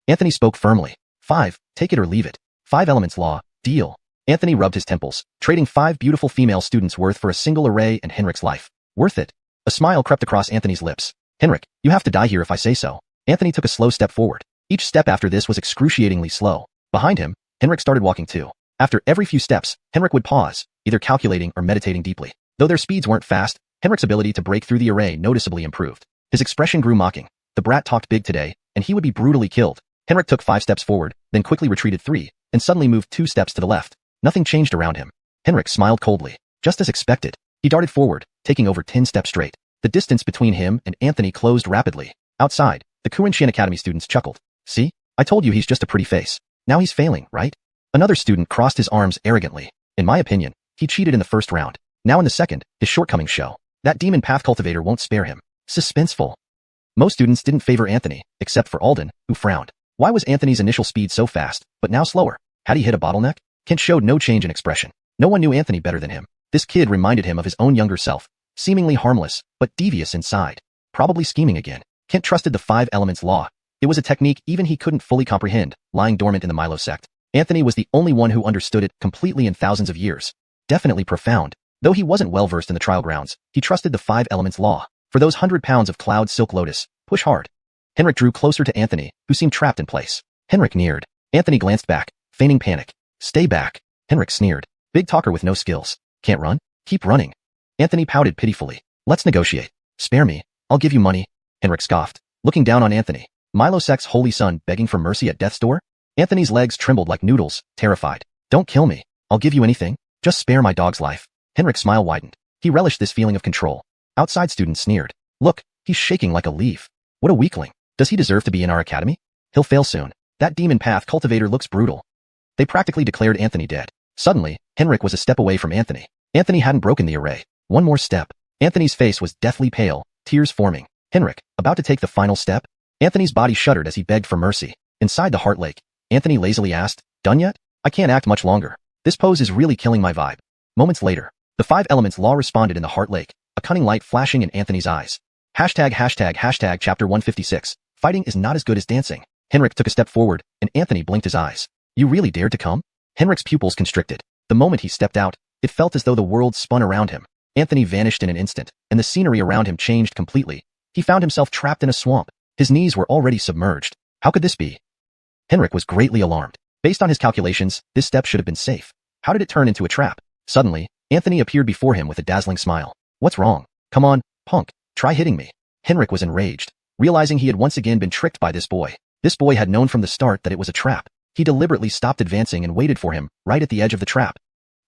Anthony spoke firmly. 5, take it or leave it. 5 elements law. Deal. Anthony rubbed his temples, trading 5 beautiful female students' worth for a single array and Henrik's life. Worth it. A smile crept across Anthony's lips. Henrik, you have to die here if I say so. Anthony took a slow step forward. Each step after this was excruciatingly slow. Behind him, Henrik started walking too. After every few steps, Henrik would pause, either calculating or meditating deeply. Though their speeds weren't fast, Henrik's ability to break through the array noticeably improved. His expression grew mocking. The brat talked big today, and he would be brutally killed. Henrik took 5 steps forward, then quickly retreated 3, and suddenly moved 2 steps to the left. Nothing changed around him. Henrik smiled coldly. Just as expected, he darted forward, taking over 10 steps straight. The distance between him and Anthony closed rapidly. Outside, the Kuren Academy students chuckled. See? I told you he's just a pretty face. Now he's failing, right? Another student crossed his arms arrogantly. In my opinion, he cheated in the first round. Now in the second, his shortcomings show. That demon path cultivator won't spare him. Suspenseful. Most students didn't favor Anthony, except for Alden, who frowned. Why was Anthony's initial speed so fast, but now slower? Had he hit a bottleneck? Kent showed no change in expression. No one knew Anthony better than him. This kid reminded him of his own younger self, seemingly harmless, but devious inside. Probably scheming again. Kent trusted the 5 elements law. It was a technique even he couldn't fully comprehend, lying dormant in the Milo sect. Anthony was the only one who understood it completely in thousands of years. Definitely profound. Though he wasn't well versed in the trial grounds, he trusted the 5 elements law. For those 100 pounds of cloud silk lotus, push hard. Henrik drew closer to Anthony, who seemed trapped in place. Henrik neared. Anthony glanced back, feigning panic. Stay back. Henrik sneered. Big talker with no skills. Can't run? Keep running. Anthony pouted pitifully. Let's negotiate. Spare me. I'll give you money. Henrik scoffed, looking down on Anthony. Milo sect's holy son begging for mercy at death's door? Anthony's legs trembled like noodles, terrified. Don't kill me. I'll give you anything. Just spare my dog's life. Henrik's smile widened. He relished this feeling of control. Outside students sneered. Look, he's shaking like a leaf. What a weakling. Does he deserve to be in our academy? He'll fail soon. That demon path cultivator looks brutal. They practically declared Anthony dead. Suddenly, Henrik was a step away from Anthony. Anthony hadn't broken the array. One more step. Anthony's face was deathly pale, tears forming. Henrik, about to take the final step? Anthony's body shuddered as he begged for mercy. Inside the heart lake, Anthony lazily asked, done yet? I can't act much longer. This pose is really killing my vibe. Moments later, the 5 elements law responded in the heart lake, a cunning light flashing in Anthony's eyes. ####Chapter 156. Fighting is not as good as dancing. Henrik took a step forward, and Anthony blinked his eyes. You really dared to come? Henrik's pupils constricted. The moment he stepped out, it felt as though the world spun around him. Anthony vanished in an instant, and the scenery around him changed completely. He found himself trapped in a swamp. His knees were already submerged. How could this be? Henrik was greatly alarmed. Based on his calculations, this step should have been safe. How did it turn into a trap? Suddenly, Anthony appeared before him with a dazzling smile. What's wrong? Come on, punk, try hitting me. Henrik was enraged, realizing he had once again been tricked by this boy. This boy had known from the start that it was a trap. He deliberately stopped advancing and waited for him, right at the edge of the trap.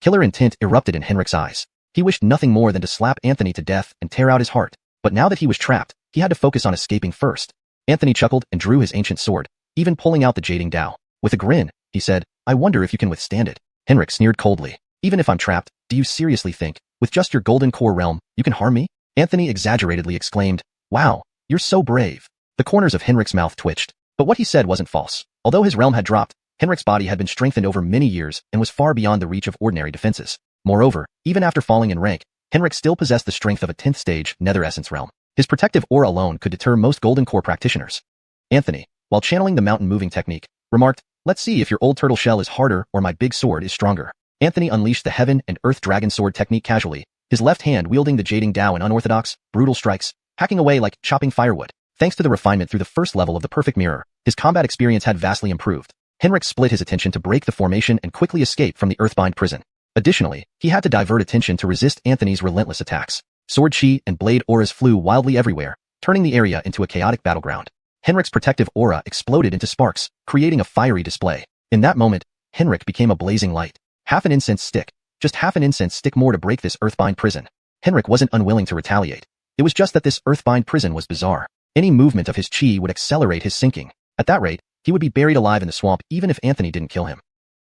Killer intent erupted in Henrik's eyes. He wished nothing more than to slap Anthony to death and tear out his heart. But now that he was trapped, he had to focus on escaping first. Anthony chuckled and drew his ancient sword, even pulling out the jading Dao. With a grin, he said, I wonder if you can withstand it. Henrik sneered coldly. Even if I'm trapped, do you seriously think, with just your golden core realm, you can harm me? Anthony exaggeratedly exclaimed, Wow, you're so brave. The corners of Henrik's mouth twitched. But what he said wasn't false. Although his realm had dropped, Henrik's body had been strengthened over many years and was far beyond the reach of ordinary defenses. Moreover, even after falling in rank, Henrik still possessed the strength of a 10th stage Nether Essence realm. His protective aura alone could deter most golden core practitioners. Anthony, while channeling the mountain moving technique, remarked, Let's see if your old turtle shell is harder or my big sword is stronger. Anthony unleashed the Heaven and Earth Dragon Sword technique casually, his left hand wielding the jading Dao in unorthodox, brutal strikes, hacking away like chopping firewood. Thanks to the refinement through the first level of the perfect mirror, his combat experience had vastly improved. Henrik split his attention to break the formation and quickly escape from the Earthbind prison. Additionally, he had to divert attention to resist Anthony's relentless attacks. Sword chi and blade auras flew wildly everywhere, turning the area into a chaotic battleground. Henrik's protective aura exploded into sparks, creating a fiery display. In that moment, Henrik became a blazing light. Half an incense stick, just half an incense stick more to break this Earthbind prison. Henrik wasn't unwilling to retaliate. It was just that this Earthbind prison was bizarre. Any movement of his chi would accelerate his sinking. At that rate, he would be buried alive in the swamp even if Anthony didn't kill him.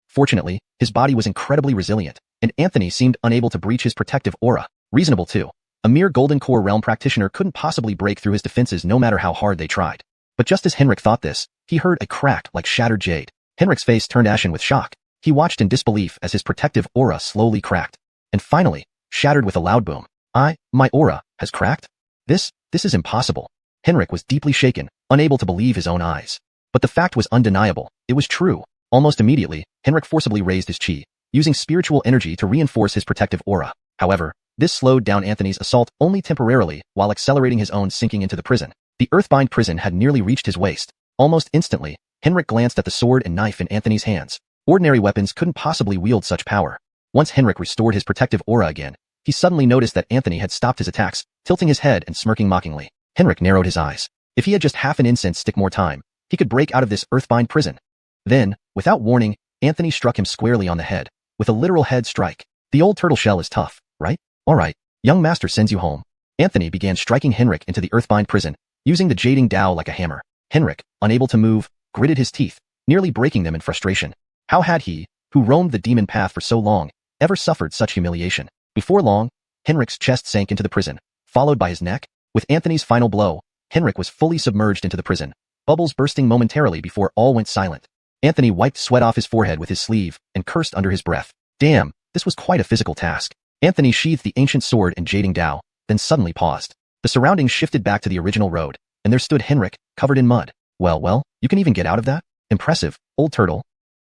Fortunately, his body was incredibly resilient, and Anthony seemed unable to breach his protective aura. Reasonable too. A mere Golden Core realm practitioner couldn't possibly break through his defenses no matter how hard they tried. But just as Henrik thought this, he heard a crack like shattered jade. Henrik's face turned ashen with shock. He watched in disbelief as his protective aura slowly cracked, and finally, shattered with a loud boom. My aura has cracked? This is impossible. Henrik was deeply shaken, unable to believe his own eyes. But the fact was undeniable. It was true. Almost immediately, Henrik forcibly raised his chi, using spiritual energy to reinforce his protective aura. However, this slowed down Anthony's assault only temporarily while accelerating his own sinking into the prison. The Earthbind prison had nearly reached his waist. Almost instantly, Henrik glanced at the sword and knife in Anthony's hands. Ordinary weapons couldn't possibly wield such power. Once Henrik restored his protective aura again, he suddenly noticed that Anthony had stopped his attacks, tilting his head and smirking mockingly. Henrik narrowed his eyes. If he had just half an incense stick more time, he could break out of this Earthbind prison. Then, without warning, Anthony struck him squarely on the head, with a literal head strike. The old turtle shell is tough, right? Alright, young master sends you home. Anthony began striking Henrik into the Earthbind prison, using the jading Dao like a hammer. Henrik, unable to move, gritted his teeth, nearly breaking them in frustration. How had he, who roamed the demon path for so long, ever suffered such humiliation? Before long, Henrik's chest sank into the prison, followed by his neck. With Anthony's final blow, Henrik was fully submerged into the prison, bubbles bursting momentarily before all went silent. Anthony wiped sweat off his forehead with his sleeve and cursed under his breath. Damn, this was quite a physical task. Anthony sheathed the ancient sword and jading Dao, then suddenly paused. The surroundings shifted back to the original road, and there stood Henrik, covered in mud. Well, you can even get out of that? Impressive, old turtle.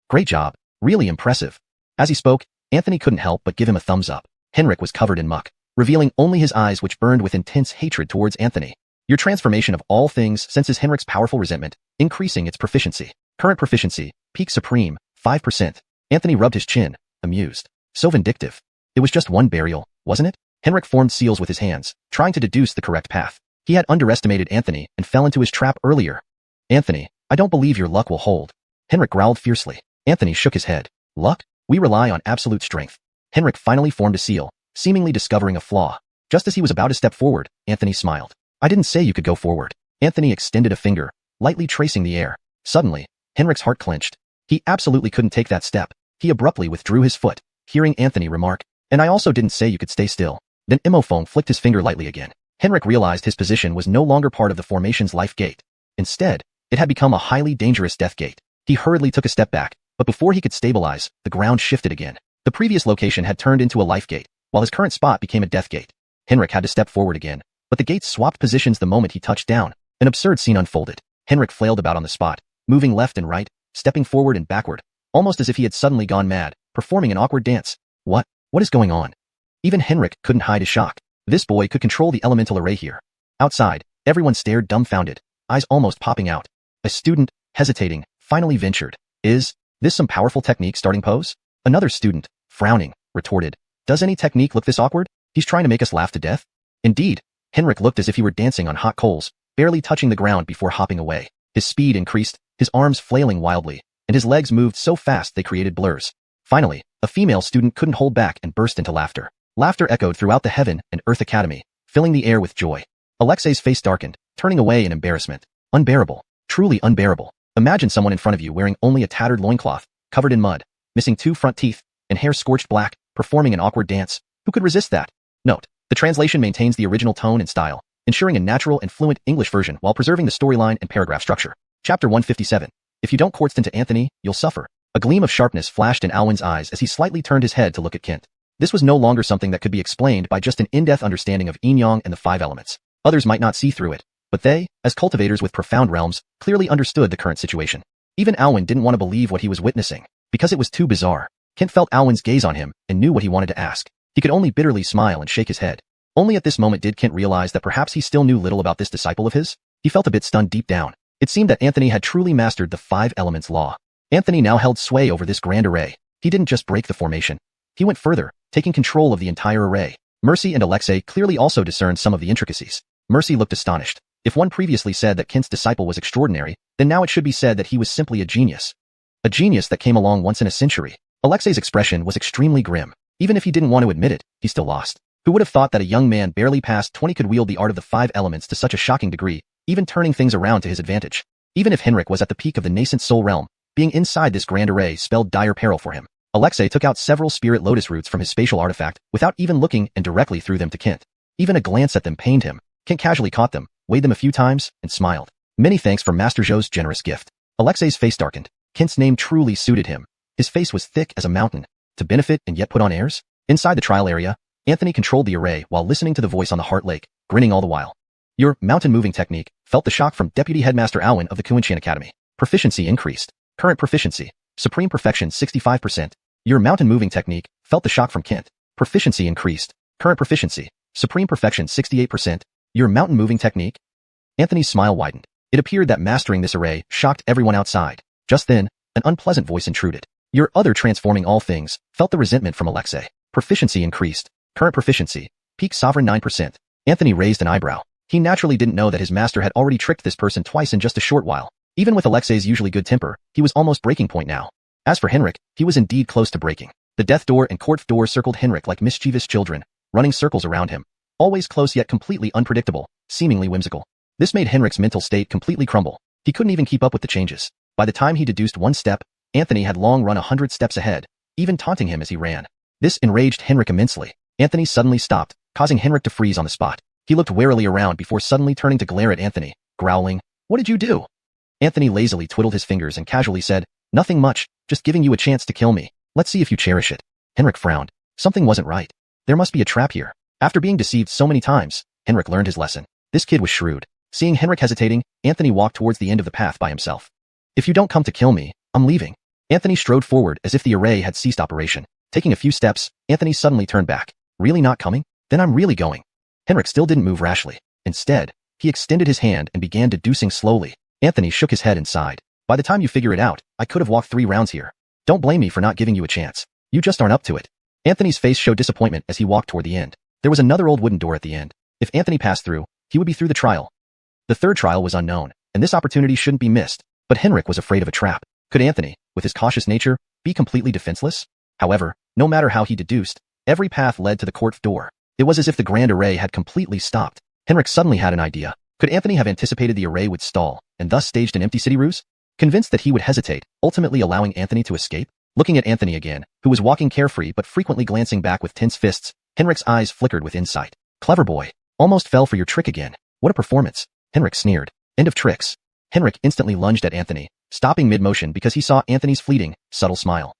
Great job, really impressive. As he spoke, Anthony couldn't help but give him a thumbs up. Henrik was covered in muck, revealing only his eyes which burned with intense hatred towards Anthony. Your transformation of all things senses Henrik's powerful resentment, increasing its proficiency. Current proficiency, peak supreme, 5%. Anthony rubbed his chin, amused. So vindictive. It was just one burial, wasn't it? Henrik formed seals with his hands, trying to deduce the correct path. He had underestimated Anthony and fell into his trap earlier. Anthony, I don't believe your luck will hold. Henrik growled fiercely. Anthony shook his head. Luck? We rely on absolute strength. Henrik finally formed a seal, seemingly discovering a flaw. Just as he was about to step forward, Anthony smiled. I didn't say you could go forward. Anthony extended a finger, lightly tracing the air. Suddenly, Henrik's heart clenched. He absolutely couldn't take that step. He abruptly withdrew his foot, hearing Anthony remark, and I also didn't say you could stay still. Then Imophone flicked his finger lightly again. Henrik realized his position was no longer part of the formation's life gate. Instead, it had become a highly dangerous death gate. He hurriedly took a step back, but before he could stabilize, the ground shifted again. The previous location had turned into a life gate, while his current spot became a death gate. Henrik had to step forward again, but the gates swapped positions the moment he touched down. An absurd scene unfolded. Henrik flailed about on the spot, moving left and right, stepping forward and backward, almost as if he had suddenly gone mad, performing an awkward dance. What is going on? Even Henrik couldn't hide his shock. This boy could control the elemental array here. Outside, everyone stared dumbfounded, eyes almost popping out. A student, hesitating, finally ventured. Is This some powerful technique starting pose? Another student, frowning, retorted. Does any technique look this awkward? He's trying to make us laugh to death? Indeed, Henrik looked as if he were dancing on hot coals, barely touching the ground before hopping away. His speed increased, his arms flailing wildly, and his legs moved so fast they created blurs. Finally, a female student couldn't hold back and burst into laughter. Laughter echoed throughout the Heaven and Earth Academy, filling the air with joy. Alexei's face darkened, turning away in embarrassment. Unbearable. Truly unbearable. Imagine someone in front of you wearing only a tattered loincloth, covered in mud, missing 2 front teeth, and hair scorched black, performing an awkward dance. Who could resist that? Note: the translation maintains the original tone and style, ensuring a natural and fluent English version while preserving the storyline and paragraph structure. Chapter 157. If you don't quartz into Anthony, you'll suffer. A gleam of sharpness flashed in Alwyn's eyes as he slightly turned his head to look at Kent. This was no longer something that could be explained by just an in-depth understanding of yin-yang and the 5 elements. Others might not see through it, but they, as cultivators with profound realms, clearly understood the current situation. Even Alwyn didn't want to believe what he was witnessing, because it was too bizarre. Kent felt Alwyn's gaze on him and knew what he wanted to ask. He could only bitterly smile and shake his head. Only at this moment did Kent realize that perhaps he still knew little about this disciple of his. He felt a bit stunned deep down. It seemed that Anthony had truly mastered the 5 elements law. Anthony now held sway over this grand array. He didn't just break the formation. He went further, taking control of the entire array. Mercy and Alexei clearly also discerned some of the intricacies. Mercy looked astonished. If one previously said that Kent's disciple was extraordinary, then now it should be said that he was simply a genius. A genius that came along once in a century. Alexei's expression was extremely grim. Even if he didn't want to admit it, he still lost. Who would have thought that a young man barely past 20 could wield the art of the 5 elements to such a shocking degree, even turning things around to his advantage? Even if Henrik was at the peak of the nascent soul realm, being inside this grand array spelled dire peril for him. Alexei took out several spirit lotus roots from his spatial artifact without even looking and directly threw them to Kent. Even a glance at them pained him. Kent casually caught them, weighed them a few times, and smiled. Many thanks for Master Zhou's generous gift. Alexei's face darkened. Kent's name truly suited him. His face was thick as a mountain. To benefit and yet put on airs? Inside the trial area, Anthony controlled the array while listening to the voice on the Heart Lake, grinning all the while. Your mountain-moving technique felt the shock from Deputy Headmaster Alwyn of the Kunshan Academy. Proficiency increased. Current proficiency. Supreme Perfection 65%. Your mountain-moving technique felt the shock from Kent. Proficiency increased. Current proficiency. Supreme Perfection 68%. Your mountain-moving technique? Anthony's smile widened. It appeared that mastering this array shocked everyone outside. Just then, an unpleasant voice intruded. Your other transforming all things felt the resentment from Alexei. Proficiency increased. Current proficiency. Peak sovereign 9%. Anthony raised an eyebrow. He naturally didn't know that his master had already tricked this person twice in just a short while. Even with Alexei's usually good temper, he was almost breaking point now. As for Henrik, he was indeed close to breaking. The death door and court door circled Henrik like mischievous children, running circles around him. Always close yet completely unpredictable, seemingly whimsical. This made Henrik's mental state completely crumble. He couldn't even keep up with the changes. By the time he deduced one step, Anthony had long run 100 steps ahead, even taunting him as he ran. This enraged Henrik immensely. Anthony suddenly stopped, causing Henrik to freeze on the spot. He looked warily around before suddenly turning to glare at Anthony, growling, "What did you do?" Anthony lazily twiddled his fingers and casually said, "Nothing much, just giving you a chance to kill me. Let's see if you cherish it." Henrik frowned. Something wasn't right. There must be a trap here. After being deceived so many times, Henrik learned his lesson. This kid was shrewd. Seeing Henrik hesitating, Anthony walked towards the end of the path by himself. "If you don't come to kill me, I'm leaving." Anthony strode forward as if the array had ceased operation. Taking a few steps, Anthony suddenly turned back. "Really not coming? Then I'm really going." Henrik still didn't move rashly. Instead, he extended his hand and began deducing slowly. Anthony shook his head and sighed. "By the time you figure it out, I could have walked 3 rounds here. Don't blame me for not giving you a chance. You just aren't up to it." Anthony's face showed disappointment as he walked toward the end. There was another old wooden door at the end. If Anthony passed through, he would be through the trial. The third trial was unknown, and this opportunity shouldn't be missed. But Henrik was afraid of a trap. Could Anthony, with his cautious nature, be completely defenseless? However, no matter how he deduced, every path led to the court door. It was as if the grand array had completely stopped. Henrik suddenly had an idea. Could Anthony have anticipated the array would stall, and thus staged an empty city ruse? Convinced that he would hesitate, ultimately allowing Anthony to escape? Looking at Anthony again, who was walking carefree but frequently glancing back with tense fists, Henrik's eyes flickered with insight. "Clever boy. Almost fell for your trick again. What a performance." Henrik sneered. "End of tricks." Henrik instantly lunged at Anthony, stopping mid-motion because he saw Anthony's fleeting, subtle smile.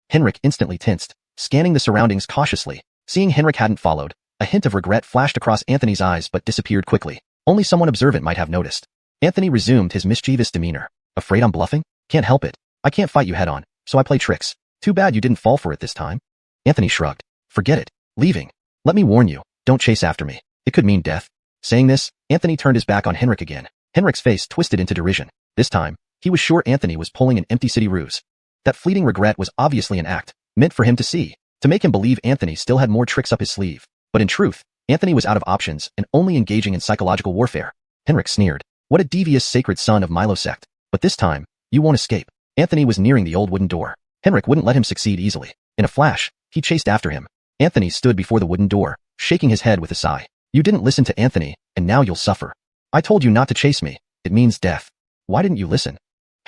Henrik instantly tensed, scanning the surroundings cautiously. Seeing Henrik hadn't followed, a hint of regret flashed across Anthony's eyes but disappeared quickly. Only someone observant might have noticed. Anthony resumed his mischievous demeanor. "Afraid I'm bluffing? Can't help it. I can't fight you head-on, so I play tricks. Too bad you didn't fall for it this time." Anthony shrugged. "Forget it. Leaving. Let me warn you, don't chase after me. It could mean death." Saying this, Anthony turned his back on Henrik again. Henrik's face twisted into derision. This time, he was sure Anthony was pulling an empty city ruse. That fleeting regret was obviously an act, meant for him to see, to make him believe Anthony still had more tricks up his sleeve. But in truth, Anthony was out of options and only engaging in psychological warfare. Henrik sneered. What a devious sacred son of Milo sect. But this time, you won't escape. Anthony was nearing the old wooden door. Henrik wouldn't let him succeed easily. In a flash, he chased after him. Anthony stood before the wooden door, shaking his head with a sigh. You didn't listen to Anthony, and now you'll suffer. I told you not to chase me. It means death. Why didn't you listen?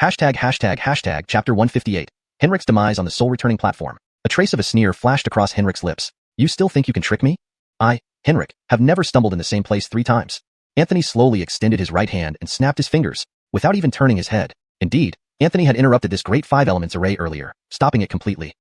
Hashtag chapter 158. Henrik's demise on the soul returning platform. A trace of a sneer flashed across Henrik's lips. You still think you can trick me? I, Henrik, have never stumbled in the same place 3 times. Anthony slowly extended his right hand and snapped his fingers, without even turning his head. Indeed, Anthony had interrupted this great 5 elements array earlier, stopping it completely.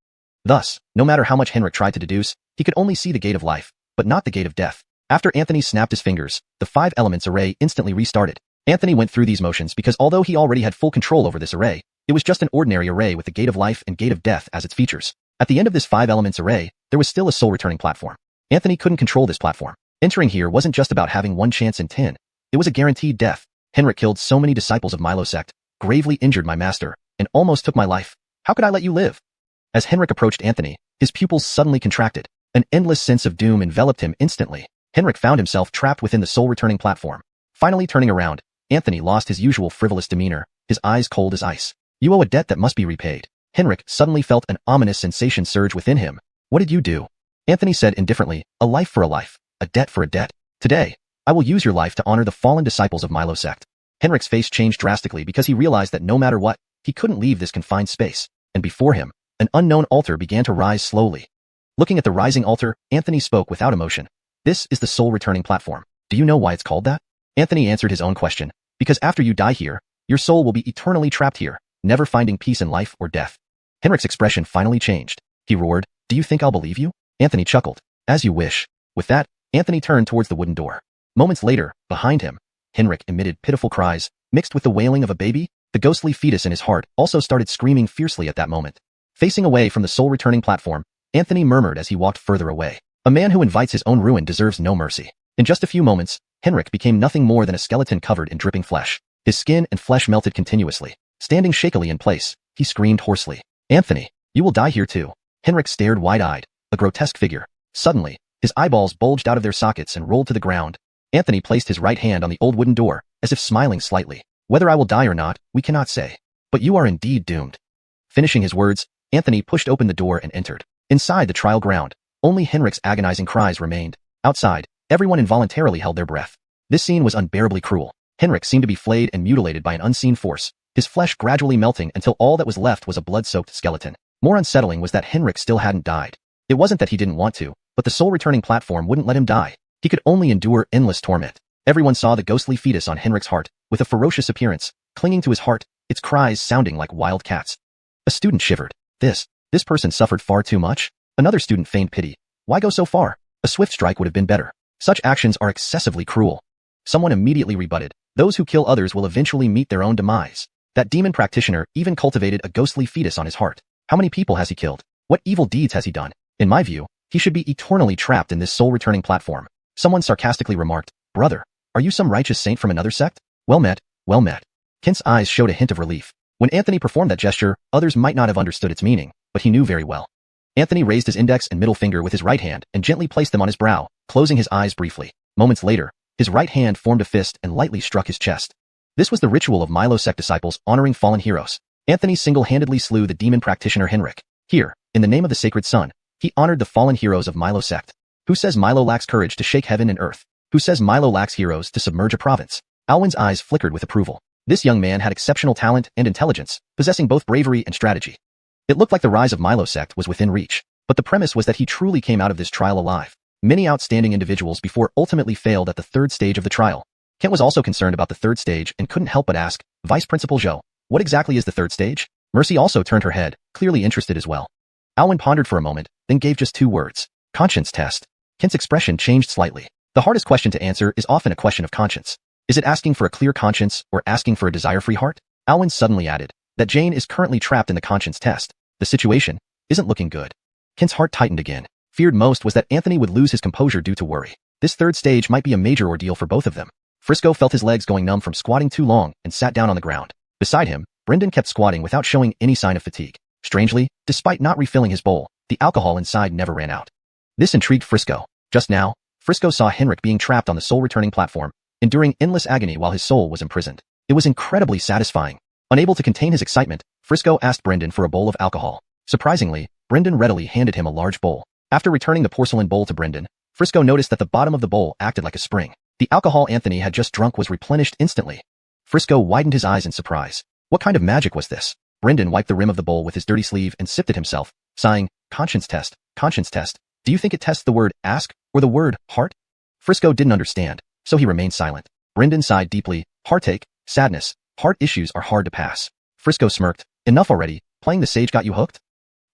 Thus, no matter how much Henrik tried to deduce, he could only see the gate of life, but not the gate of death. After Anthony snapped his fingers, the 5 elements array instantly restarted. Anthony went through these motions because although he already had full control over this array, it was just an ordinary array with the gate of life and gate of death as its features. At the end of this 5 elements array, there was still a soul returning platform. Anthony couldn't control this platform. Entering here wasn't just about having 1 chance in 10. It was a guaranteed death. Henrik killed so many disciples of Milo sect, gravely injured my master, and almost took my life. How could I let you live? As Henrik approached Anthony, his pupils suddenly contracted. An endless sense of doom enveloped him instantly. Henrik found himself trapped within the soul returning platform. Finally turning around, Anthony lost his usual frivolous demeanor, his eyes cold as ice. You owe a debt that must be repaid. Henrik suddenly felt an ominous sensation surge within him. What did you do? Anthony said indifferently, a life for a life, a debt for a debt. Today, I will use your life to honor the fallen disciples of Milo sect. Henrik's face changed drastically because he realized that no matter what, he couldn't leave this confined space. And before him, an unknown altar began to rise slowly. Looking at the rising altar, Anthony spoke without emotion. This is the soul returning platform. Do you know why it's called that? Anthony answered his own question. Because after you die here, your soul will be eternally trapped here, never finding peace in life or death. Henrik's expression finally changed. He roared, do you think I'll believe you? Anthony chuckled. As you wish. With that, Anthony turned towards the wooden door. Moments later, behind him, Henrik emitted pitiful cries, mixed with the wailing of a baby. The ghostly fetus in his heart also started screaming fiercely at that moment. Facing away from the soul returning platform, Anthony murmured as he walked further away. A man who invites his own ruin deserves no mercy. In just a few moments, Henrik became nothing more than a skeleton covered in dripping flesh. His skin and flesh melted continuously. Standing shakily in place, he screamed hoarsely. Anthony, you will die here too. Henrik stared wide-eyed, a grotesque figure. Suddenly, his eyeballs bulged out of their sockets and rolled to the ground. Anthony placed his right hand on the old wooden door, as if smiling slightly. Whether I will die or not, we cannot say. But you are indeed doomed. Finishing his words, Anthony pushed open the door and entered. Inside the trial ground, only Henrik's agonizing cries remained. Outside, everyone involuntarily held their breath. This scene was unbearably cruel. Henrik seemed to be flayed and mutilated by an unseen force, his flesh gradually melting until all that was left was a blood-soaked skeleton. More unsettling was that Henrik still hadn't died. It wasn't that he didn't want to, but the soul-returning platform wouldn't let him die. He could only endure endless torment. Everyone saw the ghostly fetus on Henrik's heart, with a ferocious appearance, clinging to his heart, its cries sounding like wild cats. A student shivered. This person suffered far too much? Another student feigned pity. Why go so far? A swift strike would have been better. Such actions are excessively cruel. Someone immediately rebutted. Those who kill others will eventually meet their own demise. That demon practitioner even cultivated a ghostly fetus on his heart. How many people has he killed? What evil deeds has he done? In my view, he should be eternally trapped in this soul-returning platform. Someone sarcastically remarked, Brother, are you some righteous saint from another sect? Well met, well met. Kent's eyes showed a hint of relief. When Anthony performed that gesture, others might not have understood its meaning, but he knew very well. Anthony raised his index and middle finger with his right hand and gently placed them on his brow, closing his eyes briefly. Moments later, his right hand formed a fist and lightly struck his chest. This was the ritual of Milo sect disciples honoring fallen heroes. Anthony single-handedly slew the demon practitioner Henrik. Here, in the name of the sacred sun, he honored the fallen heroes of Milo sect. Who says Milo lacks courage to shake heaven and earth? Who says Milo lacks heroes to submerge a province? Alwyn's eyes flickered with approval. This young man had exceptional talent and intelligence, possessing both bravery and strategy. It looked like the rise of Milo sect was within reach, but the premise was that he truly came out of this trial alive. Many outstanding individuals before ultimately failed at the third stage of the trial. Kent was also concerned about the third stage and couldn't help but ask, Vice Principal Zhou, what exactly is the third stage? Mercy also turned her head, clearly interested as well. Alwyn pondered for a moment, then gave just 2 words. Conscience test. Kent's expression changed slightly. The hardest question to answer is often a question of conscience. Is it asking for a clear conscience or asking for a desire-free heart? Alwyn suddenly added that Jane is currently trapped in the conscience test. The situation isn't looking good. Kent's heart tightened again. Feared most was that Anthony would lose his composure due to worry. This third stage might be a major ordeal for both of them. Frisco felt his legs going numb from squatting too long and sat down on the ground. Beside him, Brendan kept squatting without showing any sign of fatigue. Strangely, despite not refilling his bowl, the alcohol inside never ran out. This intrigued Frisco. Just now, Frisco saw Henrik being trapped on the soul-returning platform, enduring endless agony while his soul was imprisoned. It was incredibly satisfying. Unable to contain his excitement, Frisco asked Brendan for a bowl of alcohol. Surprisingly, Brendan readily handed him a large bowl. After returning the porcelain bowl to Brendan, Frisco noticed that the bottom of the bowl acted like a spring. The alcohol Anthony had just drunk was replenished instantly. Frisco widened his eyes in surprise. What kind of magic was this? Brendan wiped the rim of the bowl with his dirty sleeve and sipped it himself, sighing, conscience test, conscience test. Do you think it tests the word ask or the word heart? Frisco didn't understand, so he remained silent. Brendan sighed deeply, heartache, sadness, heart issues are hard to pass. Frisco smirked, enough already, playing the sage got you hooked?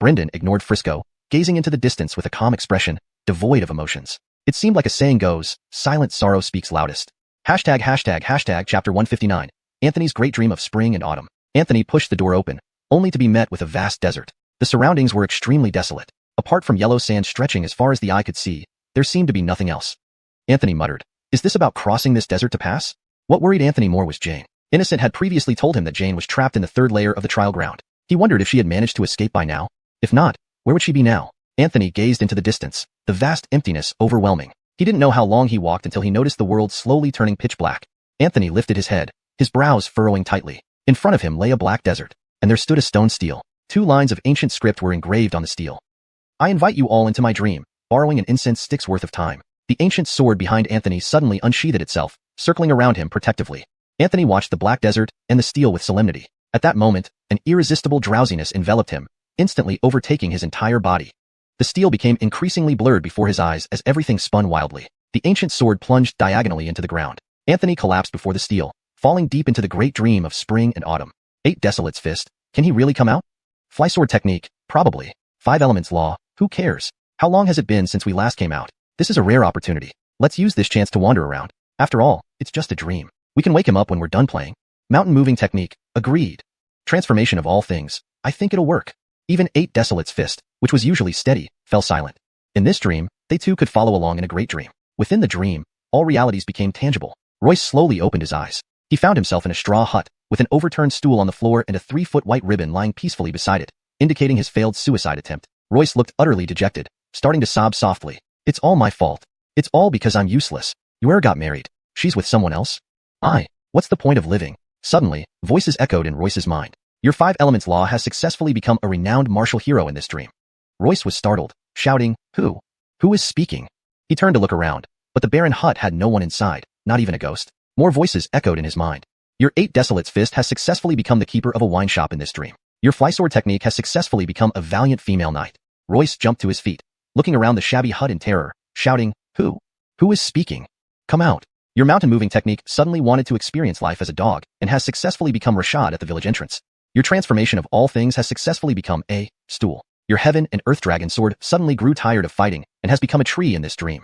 Brendan ignored Frisco, gazing into the distance with a calm expression, devoid of emotions. It seemed like a saying goes, silent sorrow speaks loudest. Hashtag chapter 159. Anthony's great dream of spring and autumn. Anthony pushed the door open, only to be met with a vast desert. The surroundings were extremely desolate. Apart from yellow sand stretching as far as the eye could see, there seemed to be nothing else. Anthony muttered, is this about crossing this desert to pass? What worried Anthony more was Jane. Innocent had previously told him that Jane was trapped in the third layer of the trial ground. He wondered if she had managed to escape by now. If not, where would she be now? Anthony gazed into the distance, the vast emptiness overwhelming. He didn't know how long he walked until he noticed the world slowly turning pitch black. Anthony lifted his head, his brows furrowing tightly. In front of him lay a black desert, and there stood a stone stele. 2 lines of ancient script were engraved on the stele. I invite you all into my dream, borrowing an incense stick's worth of time. The ancient sword behind Anthony suddenly unsheathed itself, circling around him protectively. Anthony watched the black desert and the stele with solemnity. At that moment, an irresistible drowsiness enveloped him, instantly overtaking his entire body. The stele became increasingly blurred before his eyes as everything spun wildly. The ancient sword plunged diagonally into the ground. Anthony collapsed before the stele, falling deep into the great dream of spring and autumn. 8 Desolate's fist. Can he really come out? Fly sword technique. Probably. 5 elements law. Who cares? How long has it been since we last came out? This is a rare opportunity. Let's use this chance to wander around. After all, it's just a dream. We can wake him up when we're done playing. Mountain moving technique. Agreed. Transformation of all things. I think it'll work. Even 8 Desolate's fist, which was usually steady, fell silent. In this dream, they too could follow along in a great dream. Within the dream, all realities became tangible. Royce slowly opened his eyes. He found himself in a straw hut, with an overturned stool on the floor and a 3-foot white ribbon lying peacefully beside it, indicating his failed suicide attempt. Royce looked utterly dejected, starting to sob softly. It's all my fault. It's all because I'm useless. Yuera got married. She's with someone else? What's the point of living? Suddenly, voices echoed in Royce's mind. Your 5 elements law has successfully become a renowned martial hero in this dream. Royce was startled, shouting, Who? Who is speaking? He turned to look around, but the barren hut had no one inside, not even a ghost. More voices echoed in his mind. Your 8 Desolate's fist has successfully become the keeper of a wine shop in this dream. Your fly sword technique has successfully become a valiant female knight. Royce jumped to his feet, looking around the shabby hut in terror, shouting, Who? Who is speaking? Come out. Your mountain moving technique suddenly wanted to experience life as a dog and has successfully become Rashad at the village entrance. Your transformation of all things has successfully become a stool. Your heaven and earth dragon sword suddenly grew tired of fighting and has become a tree in this dream.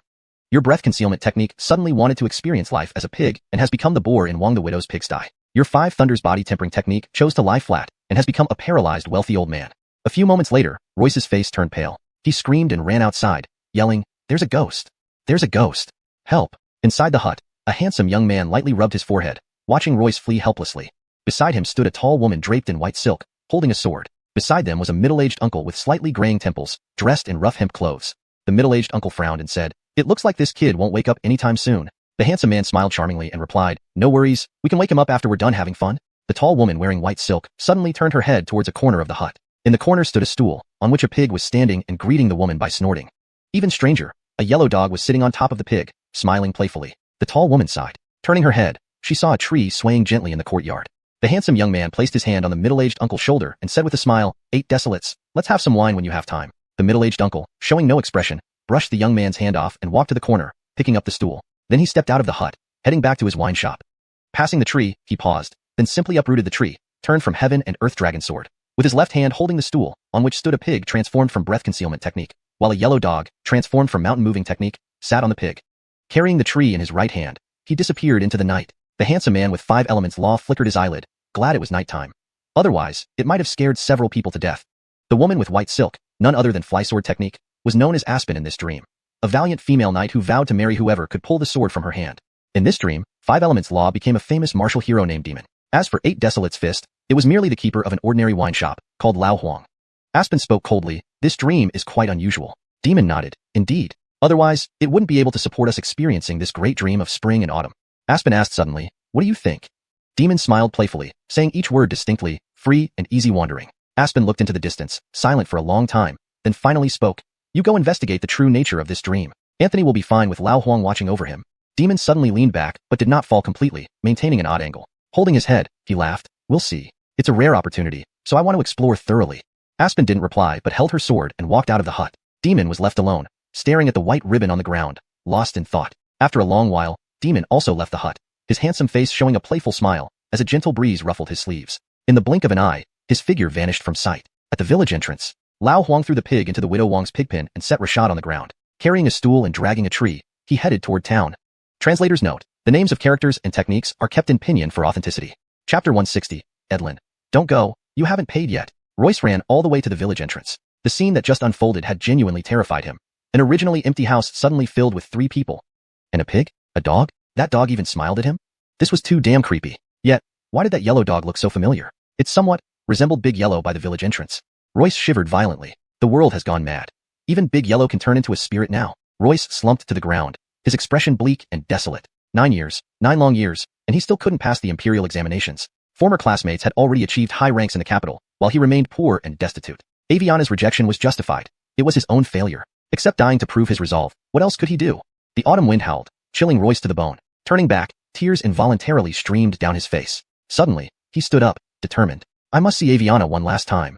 Your breath concealment technique suddenly wanted to experience life as a pig and has become the boar in Wong the Widow's pigsty. Your 5 Thunders body tempering technique chose to lie flat and has become a paralyzed wealthy old man. A few moments later, Royce's face turned pale. He screamed and ran outside, yelling, There's a ghost. There's a ghost. Help. Inside the hut, a handsome young man lightly rubbed his forehead, watching Royce flee helplessly. Beside him stood a tall woman draped in white silk, holding a sword. Beside them was a middle-aged uncle with slightly graying temples, dressed in rough hemp clothes. The middle-aged uncle frowned and said, It looks like this kid won't wake up anytime soon. The handsome man smiled charmingly and replied, No worries, we can wake him up after we're done having fun. The tall woman wearing white silk suddenly turned her head towards a corner of the hut. In the corner stood a stool, on which a pig was standing and greeting the woman by snorting. Even stranger, a yellow dog was sitting on top of the pig, smiling playfully. The tall woman sighed. Turning her head, she saw a tree swaying gently in the courtyard. The handsome young man placed his hand on the middle-aged uncle's shoulder and said with a smile, 8 Desolates, let's have some wine when you have time. The middle-aged uncle, showing no expression, brushed the young man's hand off and walked to the corner, picking up the stool. Then he stepped out of the hut, heading back to his wine shop. Passing the tree, he paused, then simply uprooted the tree, turned from heaven and earth dragon sword, with his left hand holding the stool, on which stood a pig transformed from breath concealment technique, while a yellow dog, transformed from mountain moving technique, sat on the pig. Carrying the tree in his right hand, he disappeared into the night. The handsome man with 5 elements law flickered his eyelid, glad it was nighttime. Otherwise, it might have scared several people to death. The woman with white silk, none other than fly sword technique, was known as Aspen in this dream, a valiant female knight who vowed to marry whoever could pull the sword from her hand. In this dream, 5 elements law became a famous martial hero named Demon. As for 8 Desolate's fist, it was merely the keeper of an ordinary wine shop, called Lao Huang. Aspen spoke coldly. This dream is quite unusual. Demon nodded. Indeed. Otherwise, it wouldn't be able to support us experiencing this great dream of spring and autumn. Aspen asked suddenly, what do you think? Demon smiled playfully, saying each word distinctly, free and easy wandering. Aspen looked into the distance, silent for a long time, then finally spoke. You go investigate the true nature of this dream. Anthony will be fine with Lao Huang watching over him. Demon suddenly leaned back, but did not fall completely, maintaining an odd angle. Holding his head, he laughed. We'll see. It's a rare opportunity, so I want to explore thoroughly. Aspen didn't reply but held her sword and walked out of the hut. Demon was left alone, staring at the white ribbon on the ground, lost in thought. After a long while, Demon also left the hut, his handsome face showing a playful smile, as a gentle breeze ruffled his sleeves. In the blink of an eye, his figure vanished from sight. At the village entrance, Lao Huang threw the pig into the widow Wang's pig pen and set Rashad on the ground. Carrying a stool and dragging a tree, he headed toward town. Translator's note. The names of characters and techniques are kept in pinyin for authenticity. Chapter 160. Edlin. Don't go, you haven't paid yet. Royce ran all the way to the village entrance. The scene that just unfolded had genuinely terrified him. An originally empty house suddenly filled with 3 people. And a pig? A dog? That dog even smiled at him? This was too damn creepy. Yet, why did that yellow dog look so familiar? It somewhat resembled Big Yellow by the village entrance. Royce shivered violently. The world has gone mad. Even Big Yellow can turn into a spirit now. Royce slumped to the ground, his expression bleak and desolate. 9 years, 9 long years, and he still couldn't pass the imperial examinations. Former classmates had already achieved high ranks in the capital, while he remained poor and destitute. Aviana's rejection was justified. It was his own failure. Except dying to prove his resolve, what else could he do? The autumn wind howled, chilling Royce to the bone. Turning back, tears involuntarily streamed down his face. Suddenly, he stood up, determined. I must see Aviana one last time.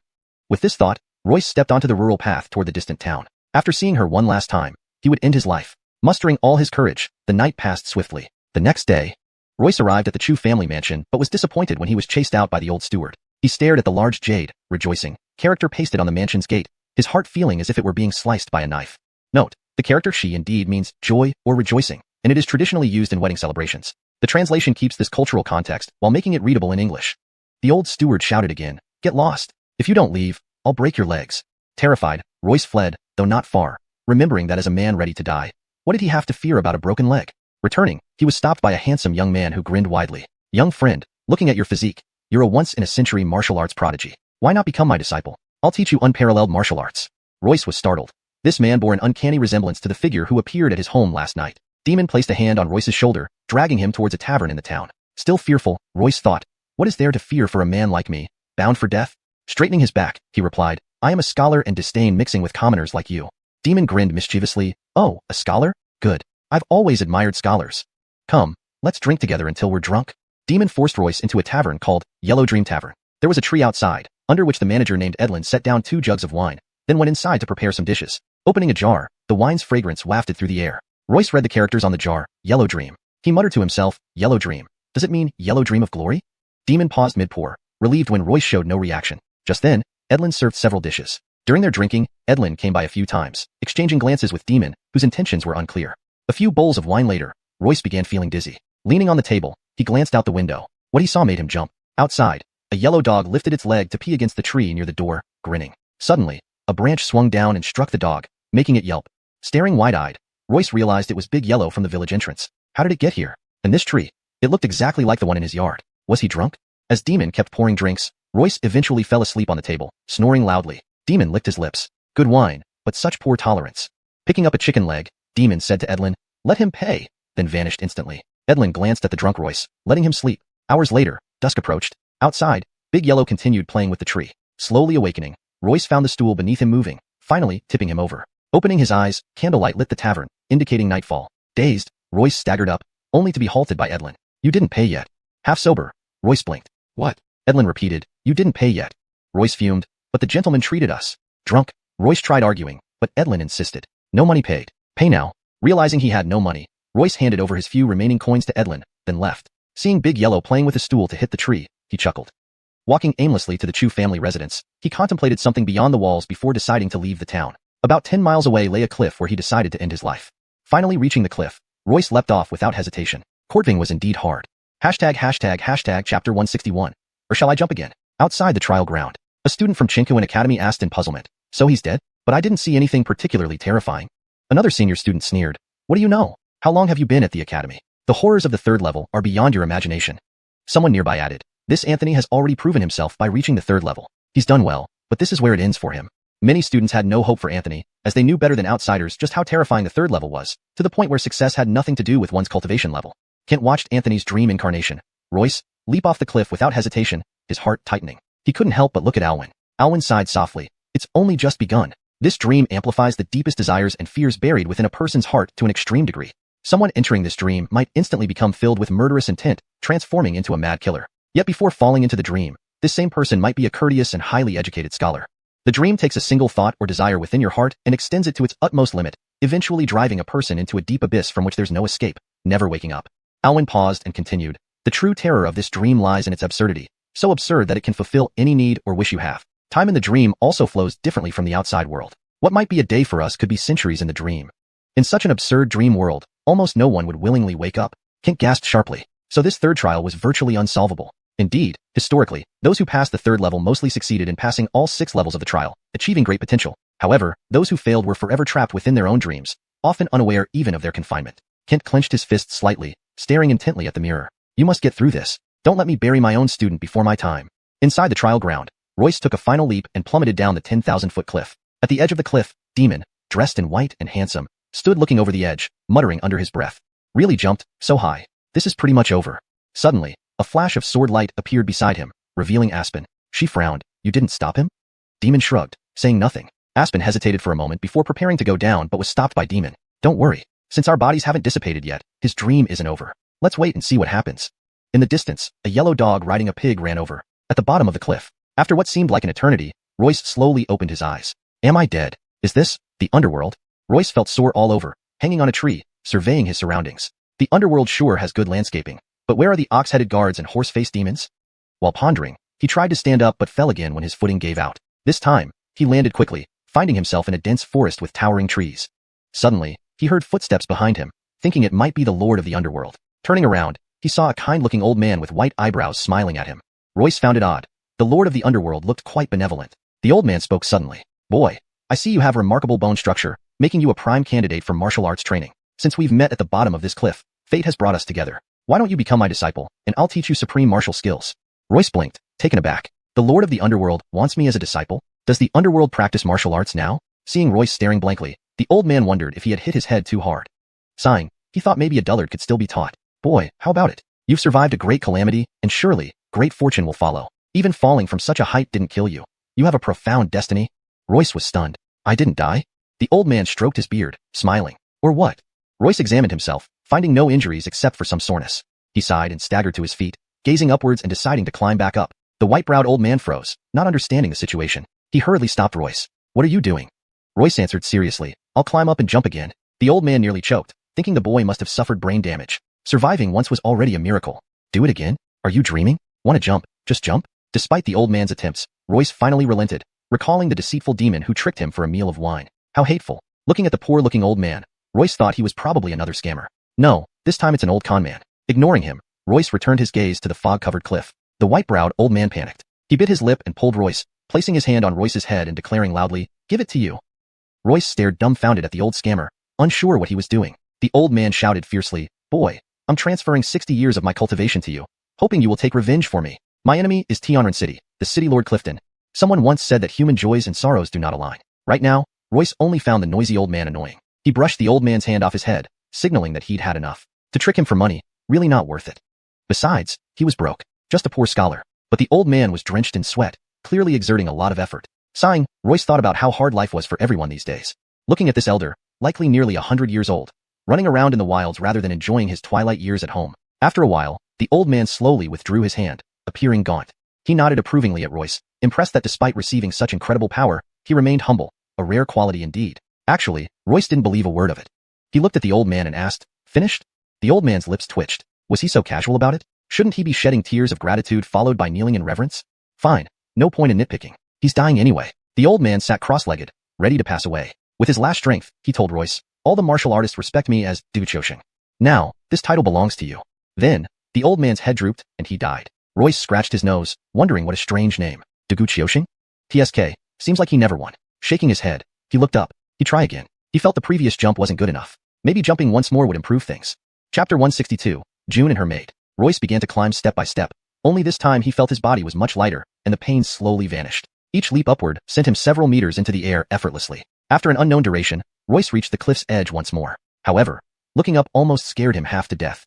With this thought, Royce stepped onto the rural path toward the distant town. After seeing her one last time, he would end his life. Mustering all his courage, the night passed swiftly. The next day, Royce arrived at the Chu family mansion but was disappointed when he was chased out by the old steward. He stared at the large jade, rejoicing, character pasted on the mansion's gate, his heart feeling as if it were being sliced by a knife. Note, the character she indeed means joy or rejoicing, and it is traditionally used in wedding celebrations. The translation keeps this cultural context while making it readable in English. The old steward shouted again, get lost. If you don't leave, I'll break your legs. Terrified, Royce fled, though not far, remembering that as a man ready to die, what did he have to fear about a broken leg? Returning, he was stopped by a handsome young man who grinned widely. Young friend, looking at your physique, you're a once-in-a-century martial arts prodigy. Why not become my disciple? I'll teach you unparalleled martial arts. Royce was startled. This man bore an uncanny resemblance to the figure who appeared at his home last night. Demon placed a hand on Royce's shoulder, dragging him towards a tavern in the town. Still fearful, Royce thought, what is there to fear for a man like me, bound for death? Straightening his back, he replied, I am a scholar and disdain mixing with commoners like you. Demon grinned mischievously. Oh, a scholar? Good. I've always admired scholars. Come, let's drink together until we're drunk. Demon forced Royce into a tavern called Yellow Dream Tavern. There was a tree outside, under which the manager named Edlin set down 2 jugs of wine, then went inside to prepare some dishes. Opening a jar, the wine's fragrance wafted through the air. Royce read the characters on the jar, Yellow Dream. He muttered to himself, Yellow Dream. Does it mean Yellow Dream of Glory? Demon paused mid-pour, relieved when Royce showed no reaction. Just then, Edlin served several dishes. During their drinking, Edlin came by a few times, exchanging glances with Demon, whose intentions were unclear. A few bowls of wine later, Royce began feeling dizzy. Leaning on the table, he glanced out the window. What he saw made him jump. Outside, a yellow dog lifted its leg to pee against the tree near the door, grinning. Suddenly, a branch swung down and struck the dog, making it yelp. Staring wide-eyed, Royce realized it was Big Yellow from the village entrance. How did it get here? And this tree? It looked exactly like the one in his yard. Was he drunk? As Demon kept pouring drinks, Royce eventually fell asleep on the table, snoring loudly. Demon licked his lips. Good wine, but such poor tolerance. Picking up a chicken leg, Demon said to Edlin, let him pay, then vanished instantly. Edlin glanced at the drunk Royce, letting him sleep. Hours later, dusk approached. Outside, Big Yellow continued playing with the tree. Slowly awakening, Royce found the stool beneath him moving, finally tipping him over. Opening his eyes, candlelight lit the tavern, indicating nightfall. Dazed, Royce staggered up, only to be halted by Edlin. You didn't pay yet. Half sober, Royce blinked. What? Edlin repeated, you didn't pay yet. Royce fumed, but the gentleman treated us. Drunk, Royce tried arguing, but Edlin insisted. No money paid. Pay now. Realizing he had no money, Royce handed over his few remaining coins to Edlin, then left. Seeing Big Yellow playing with a stool to hit the tree, he chuckled. Walking aimlessly to the Chu family residence, he contemplated something beyond the walls before deciding to leave the town. About 10 miles away lay a cliff where he decided to end his life. Finally reaching the cliff, Royce leapt off without hesitation. Courting was indeed hard. Hashtag chapter 161. Or shall I jump again? Outside the trial ground, a student from Chinkuan Academy asked in puzzlement. So he's dead? But I didn't see anything particularly terrifying. Another senior student sneered. What do you know? How long have you been at the academy? The horrors of the 3rd level are beyond your imagination. Someone nearby added. This Anthony has already proven himself by reaching the 3rd level. He's done well, But this is where it ends for him. Many students had no hope for Anthony, as they knew better than outsiders just how terrifying the third level was, to the point where success had nothing to do with one's cultivation level. Kent watched Anthony's dream incarnation, Royce, leap off the cliff without hesitation, his heart tightening. He couldn't help but look at Alwyn. Alwyn sighed softly. It's only just begun. This dream amplifies the deepest desires and fears buried within a person's heart to an extreme degree. Someone entering this dream might instantly become filled with murderous intent, transforming into a mad killer. Yet before falling into the dream, this same person might be a courteous and highly educated scholar. The dream takes a single thought or desire within your heart and extends it to its utmost limit, eventually driving a person into a deep abyss from which there's no escape, never waking up. Alwyn paused and continued. The true terror of this dream lies in its absurdity, so absurd that it can fulfill any need or wish you have. Time in the dream also flows differently from the outside world. What might be a day for us could be centuries in the dream. In such an absurd dream world, almost no one would willingly wake up. Kent gasped sharply. So this third trial was virtually unsolvable. Indeed, historically, those who passed the third level mostly succeeded in passing all 6 levels of the trial, achieving great potential. However, those who failed were forever trapped within their own dreams, often unaware even of their confinement. Kent clenched his fists slightly, staring intently at the mirror. You must get through this. Don't let me bury my own student before my time. Inside the trial ground, Royce took a final leap and plummeted down the 10,000-foot cliff. At the edge of the cliff, Demon, dressed in white and handsome, stood looking over the edge, muttering under his breath. Really jumped, so high. This is pretty much over. Suddenly, a flash of sword light appeared beside him, revealing Aspen. She frowned. You didn't stop him? Demon shrugged, saying nothing. Aspen hesitated for a moment before preparing to go down but was stopped by Demon. Don't worry. Since our bodies haven't dissipated yet, his dream isn't over. Let's wait and see what happens. In the distance, a yellow dog riding a pig ran over. At the bottom of the cliff, after what seemed like an eternity, Royce slowly opened his eyes. Am I dead? Is this the underworld? Royce felt sore all over, hanging on a tree, surveying his surroundings. The underworld sure has good landscaping, but where are the ox-headed guards and horse-faced demons? While pondering, he tried to stand up but fell again when his footing gave out. This time, he landed quickly, finding himself in a dense forest with towering trees. Suddenly, he heard footsteps behind him, thinking it might be the Lord of the Underworld. Turning around, he saw a kind-looking old man with white eyebrows smiling at him. Royce found it odd. The Lord of the Underworld looked quite benevolent. The old man spoke suddenly. Boy, I see you have remarkable bone structure, making you a prime candidate for martial arts training. Since we've met at the bottom of this cliff, fate has brought us together. Why don't you become my disciple, and I'll teach you supreme martial skills? Royce blinked, taken aback. The Lord of the Underworld wants me as a disciple? Does the Underworld practice martial arts now? Seeing Royce staring blankly, the old man wondered if he had hit his head too hard. Sighing, he thought maybe a dullard could still be taught. Boy, how about it? You've survived a great calamity, and surely, great fortune will follow. Even falling from such a height didn't kill you. You have a profound destiny. Royce was stunned. I didn't die? The old man stroked his beard, smiling. Or what? Royce examined himself, finding no injuries except for some soreness. He sighed and staggered to his feet, gazing upwards and deciding to climb back up. The white-browed old man froze, not understanding the situation. He hurriedly stopped Royce. What are you doing? Royce answered seriously. I'll climb up and jump again. The old man nearly choked, thinking the boy must have suffered brain damage. Surviving once was already a miracle. Do it again? Are you dreaming? Want to jump? Just jump? Despite the old man's attempts, Royce finally relented, recalling the deceitful demon who tricked him for a meal of wine. How hateful. Looking at the poor-looking old man, Royce thought he was probably another scammer. No, this time it's an old con man. Ignoring him, Royce returned his gaze to the fog-covered cliff. The white-browed old man panicked. He bit his lip and pulled Royce, placing his hand on Royce's head and declaring loudly, Give it to you. Royce stared dumbfounded at the old scammer, unsure what he was doing. The old man shouted fiercely, Boy, I'm transferring 60 years of my cultivation to you, hoping you will take revenge for me. My enemy is Tionran City, the city lord Clifton. Someone once said that human joys and sorrows do not align. Right now, Royce only found the noisy old man annoying. He brushed the old man's hand off his head, signaling that he'd had enough. To trick him for money, really not worth it. Besides, he was broke, just a poor scholar. But the old man was drenched in sweat, clearly exerting a lot of effort. Sighing, Royce thought about how hard life was for everyone these days. Looking at this elder, likely nearly 100 years old, running around in the wilds rather than enjoying his twilight years at home. After a while, the old man slowly withdrew his hand, appearing gaunt. He nodded approvingly at Royce, impressed that despite receiving such incredible power, he remained humble, a rare quality indeed. Actually, Royce didn't believe a word of it. He looked at the old man and asked, Finished? The old man's lips twitched. Was he so casual about it? Shouldn't he be shedding tears of gratitude followed by kneeling in reverence? Fine, no point in nitpicking. He's dying anyway. The old man sat cross-legged, ready to pass away. With his last strength, he told Royce, All the martial artists respect me as Duguchoshing. Now, this title belongs to you. Then, the old man's head drooped, and he died. Royce scratched his nose, wondering what a strange name. Duguchoshing? TSK, seems like he never won. Shaking his head, he looked up. He'd try again. He felt the previous jump wasn't good enough. Maybe jumping once more would improve things. Chapter 162, June and her maid. Royce began to climb step by step, only this time he felt his body was much lighter, and the pain slowly vanished. Each leap upward sent him several meters into the air effortlessly. After an unknown duration, Royce reached the cliff's edge once more. However, looking up almost scared him half to death.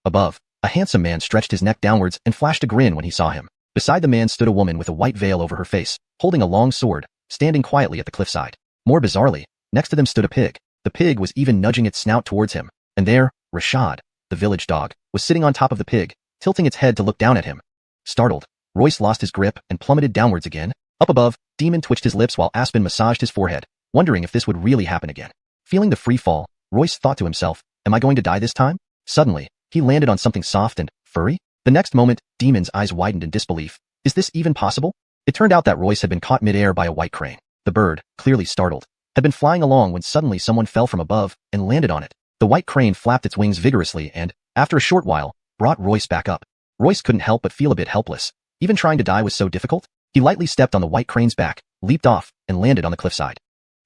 Above, a handsome man stretched his neck downwards and flashed a grin when he saw him. Beside the man stood a woman with a white veil over her face, holding a long sword, standing quietly at the cliffside. More bizarrely, next to them stood a pig. The pig was even nudging its snout towards him, and there, Rashad, the village dog, was sitting on top of the pig, tilting its head to look down at him. Startled, Royce lost his grip and plummeted downwards again. Up above, Demon twitched his lips while Aspen massaged his forehead, wondering if this would really happen again. Feeling the free fall, Royce thought to himself, am I going to die this time? Suddenly, he landed on something soft and furry. The next moment, Demon's eyes widened in disbelief. Is this even possible? It turned out that Royce had been caught midair by a white crane. The bird, clearly startled, had been flying along when suddenly someone fell from above and landed on it. The white crane flapped its wings vigorously and, after a short while, brought Royce back up. Royce couldn't help but feel a bit helpless. Even trying to die was so difficult. He lightly stepped on the white crane's back, leaped off, and landed on the cliffside.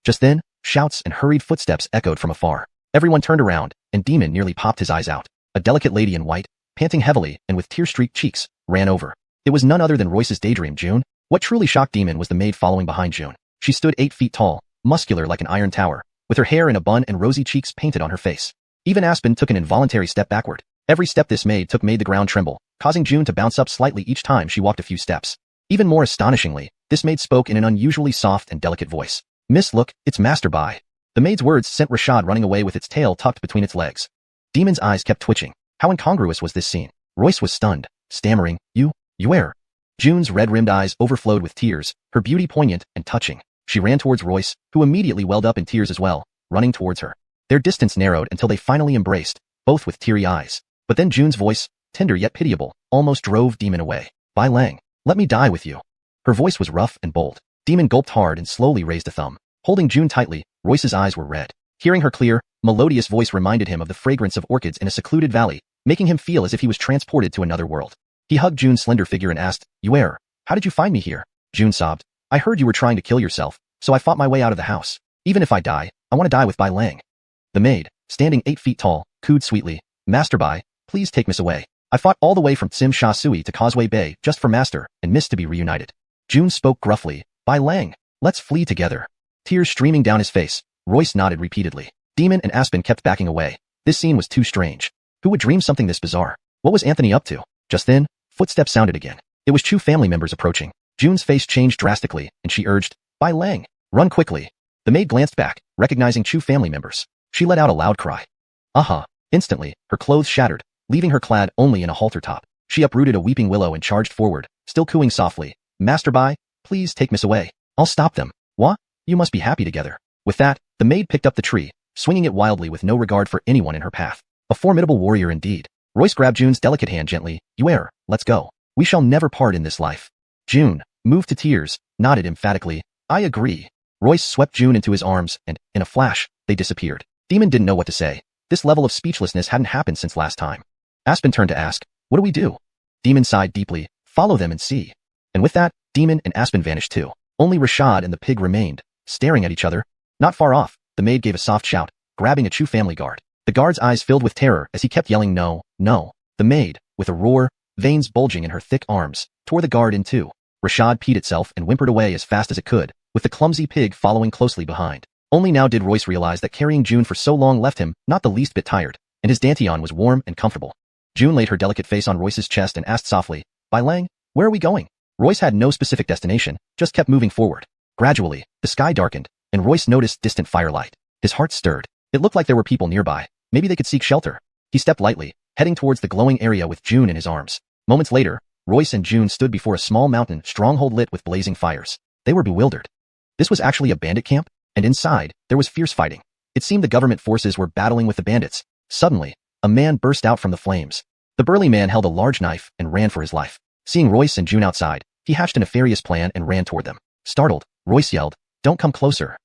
Just then, shouts and hurried footsteps echoed from afar. Everyone turned around, and Demon nearly popped his eyes out. A delicate lady in white, panting heavily and with tear-streaked cheeks, ran over. It was none other than Royce's daydream, June. What truly shocked Demon was the maid following behind June. She stood 8 feet tall, muscular like an iron tower, with her hair in a bun and rosy cheeks painted on her face. Even Aspen took an involuntary step backward. Every step this maid took made the ground tremble, causing June to bounce up slightly each time she walked a few steps. Even more astonishingly, this maid spoke in an unusually soft and delicate voice. Miss, look, it's Master Bai. The maid's words sent Rashad running away with its tail tucked between its legs. Demon's eyes kept twitching. How incongruous was this scene? Royce was stunned, stammering, You where? June's red-rimmed eyes overflowed with tears, her beauty poignant and touching. She ran towards Royce, who immediately welled up in tears as well, running towards her. Their distance narrowed until they finally embraced, both with teary eyes. But then June's voice, tender yet pitiable, almost drove Demon away. Bai Lang, let me die with you. Her voice was rough and bold. Demon gulped hard and slowly raised a thumb. Holding June tightly, Royce's eyes were red. Hearing her clear, melodious voice reminded him of the fragrance of orchids in a secluded valley, making him feel as if he was transported to another world. He hugged June's slender figure and asked, Where? How did you find me here? June sobbed. I heard you were trying to kill yourself, so I fought my way out of the house. Even if I die, I want to die with Bai Lang. The maid, standing 8 feet tall, cooed sweetly, Master Bai, please take Miss away. I fought all the way from Tsim Sha Sui to Causeway Bay just for Master and Miss to be reunited. June spoke gruffly, Bai Lang, let's flee together. Tears streaming down his face, Royce nodded repeatedly. Demon and Aspen kept backing away. This scene was too strange. Who would dream something this bizarre? What was Anthony up to? Just then, footsteps sounded again. It was Chu family members approaching. June's face changed drastically, and she urged, Bai Lang, run quickly. The maid glanced back, recognizing Chu family members. She let out a loud cry. Aha! Instantly, her clothes shattered, leaving her clad only in a halter top. She uprooted a weeping willow and charged forward, still cooing softly, Master Bai, please take Miss away. I'll stop them. What? You must be happy together. With that, the maid picked up the tree, swinging it wildly with no regard for anyone in her path. A formidable warrior indeed. Royce grabbed June's delicate hand gently. Let's go. We shall never part in this life. June, moved to tears, nodded emphatically. I agree. Royce swept June into his arms, and, in a flash, they disappeared. Demon didn't know what to say. This level of speechlessness hadn't happened since last time. Aspen turned to ask, what do we do? Demon sighed deeply, follow them and see. And with that, Demon and Aspen vanished too. Only Rashad and the pig remained, staring at each other. Not far off, the maid gave a soft shout, grabbing a Chu family guard. The guard's eyes filled with terror as he kept yelling no, no. The maid, with a roar, veins bulging in her thick arms, tore the guard in two. Rashad peed itself and whimpered away as fast as it could, with the clumsy pig following closely behind. Only now did Royce realize that carrying June for so long left him not the least bit tired, and his Dantian was warm and comfortable. June laid her delicate face on Royce's chest and asked softly, Bai Lang, where are we going? Royce had no specific destination, just kept moving forward. Gradually, the sky darkened, and Royce noticed distant firelight. His heart stirred. It looked like there were people nearby. Maybe they could seek shelter. He stepped lightly, heading towards the glowing area with June in his arms. Moments later, Royce and June stood before a small mountain stronghold lit with blazing fires. They were bewildered. This was actually a bandit camp, and inside, there was fierce fighting. It seemed the government forces were battling with the bandits. Suddenly, a man burst out from the flames. The burly man held a large knife and ran for his life. Seeing Royce and June outside, he hatched a nefarious plan and ran toward them. Startled, Royce yelled, Don't come closer.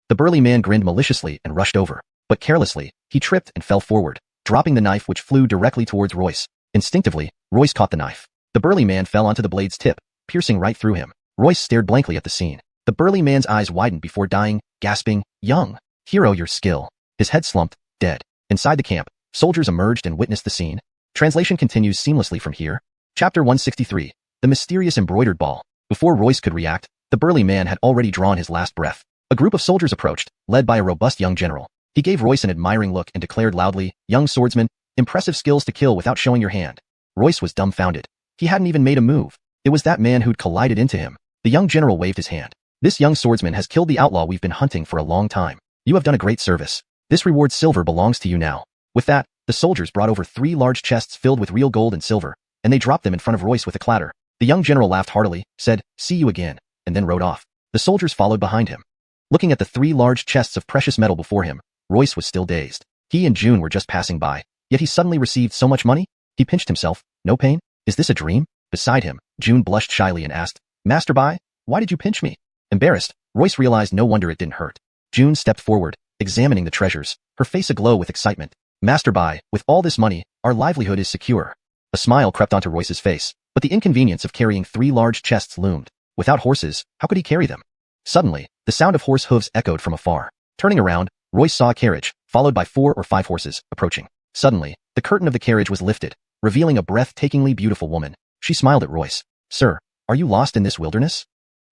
The burly man grinned maliciously and rushed over. But carelessly, he tripped and fell forward, dropping the knife which flew directly towards Royce. Instinctively, Royce caught the knife. The burly man fell onto the blade's tip, piercing right through him. Royce stared blankly at the scene. The burly man's eyes widened before dying, gasping, Young hero, your skill. His head slumped, dead. Inside the camp, soldiers emerged and witnessed the scene. Translation continues seamlessly from here. Chapter 163. The mysterious embroidered ball. Before Royce could react, The burly man had already drawn his last breath. A group of soldiers approached, led by a robust young general. He gave Royce an admiring look and declared loudly, "Young swordsman, impressive skills to kill without showing your hand." Royce was dumbfounded. He hadn't even made a move. It was that man who'd collided into him. The young general waved his hand. "This young swordsman has killed the outlaw we've been hunting for a long time. You have done a great service. This reward silver belongs to you now." With that, the soldiers brought over 3 large chests filled with real gold and silver, and they dropped them in front of Royce with a clatter. The young general laughed heartily, said, "See you again," and then rode off. The soldiers followed behind him. Looking at the 3 large chests of precious metal before him, Royce was still dazed. He and June were just passing by, yet he suddenly received so much money? He pinched himself. No pain? Is this a dream? Beside him, June blushed shyly and asked, "Master Bai, why did you pinch me?" Embarrassed, Royce realized no wonder it didn't hurt. June stepped forward, examining the treasures, her face aglow with excitement. "Master Bai, with all this money, our livelihood is secure." A smile crept onto Royce's face, but the inconvenience of carrying 3 large chests loomed. Without horses, how could he carry them? Suddenly, the sound of horse hooves echoed from afar. Turning around, Royce saw a carriage, followed by 4 or 5 horses, approaching. Suddenly, the curtain of the carriage was lifted, revealing a breathtakingly beautiful woman. She smiled at Royce. "Sir, are you lost in this wilderness?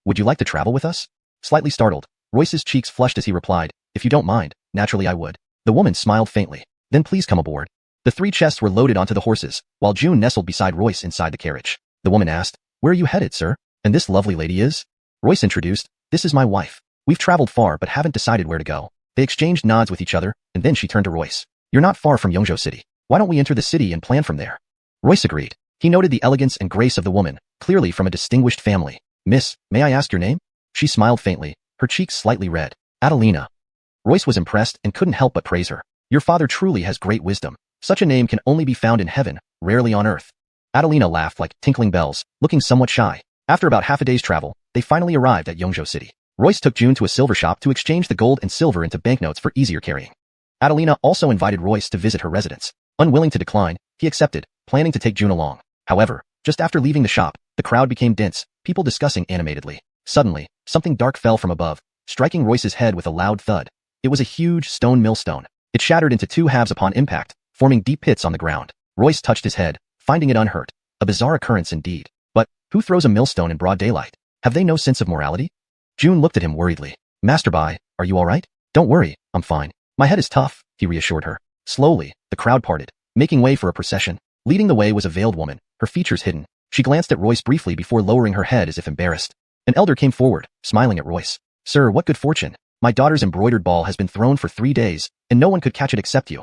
Would you like to travel with us?" Slightly startled, Royce's cheeks flushed as he replied, "If you don't mind, naturally I would." The woman smiled faintly. "Then please come aboard." The 3 chests were loaded onto the horses, while June nestled beside Royce inside the carriage. The woman asked, "Where are you headed, sir? And this lovely lady is?" Royce introduced, "This is my wife. We've traveled far but haven't decided where to go." They exchanged nods with each other, and then she turned to Royce. "You're not far from Yongzhou City. Why don't we enter the city and plan from there?" Royce agreed. He noted the elegance and grace of the woman, clearly from a distinguished family. "Miss, may I ask your name?" She smiled faintly, her cheeks slightly red. "Adelina." Royce was impressed and couldn't help but praise her. "Your father truly has great wisdom. Such a name can only be found in heaven, rarely on earth." Adelina laughed like tinkling bells, looking somewhat shy. After about half a day's travel, they finally arrived at Yongzhou City. Royce took June to a silver shop to exchange the gold and silver into banknotes for easier carrying. Adelina also invited Royce to visit her residence. Unwilling to decline, he accepted, planning to take June along. However, just after leaving the shop, the crowd became dense, people discussing animatedly. Suddenly, something dark fell from above, striking Royce's head with a loud thud. It was a huge stone millstone. It shattered into 2 halves upon impact, forming deep pits on the ground. Royce touched his head, finding it unhurt. A bizarre occurrence indeed. But who throws a millstone in broad daylight? Have they no sense of morality? June looked at him worriedly. "Master Bai, are you all right?" "Don't worry, I'm fine. My head is tough," he reassured her. Slowly, the crowd parted, making way for a procession. Leading the way was a veiled woman, her features hidden. She glanced at Royce briefly before lowering her head as if embarrassed. An elder came forward, smiling at Royce. "Sir, what good fortune. My daughter's embroidered ball has been thrown for 3 days, and no one could catch it except you."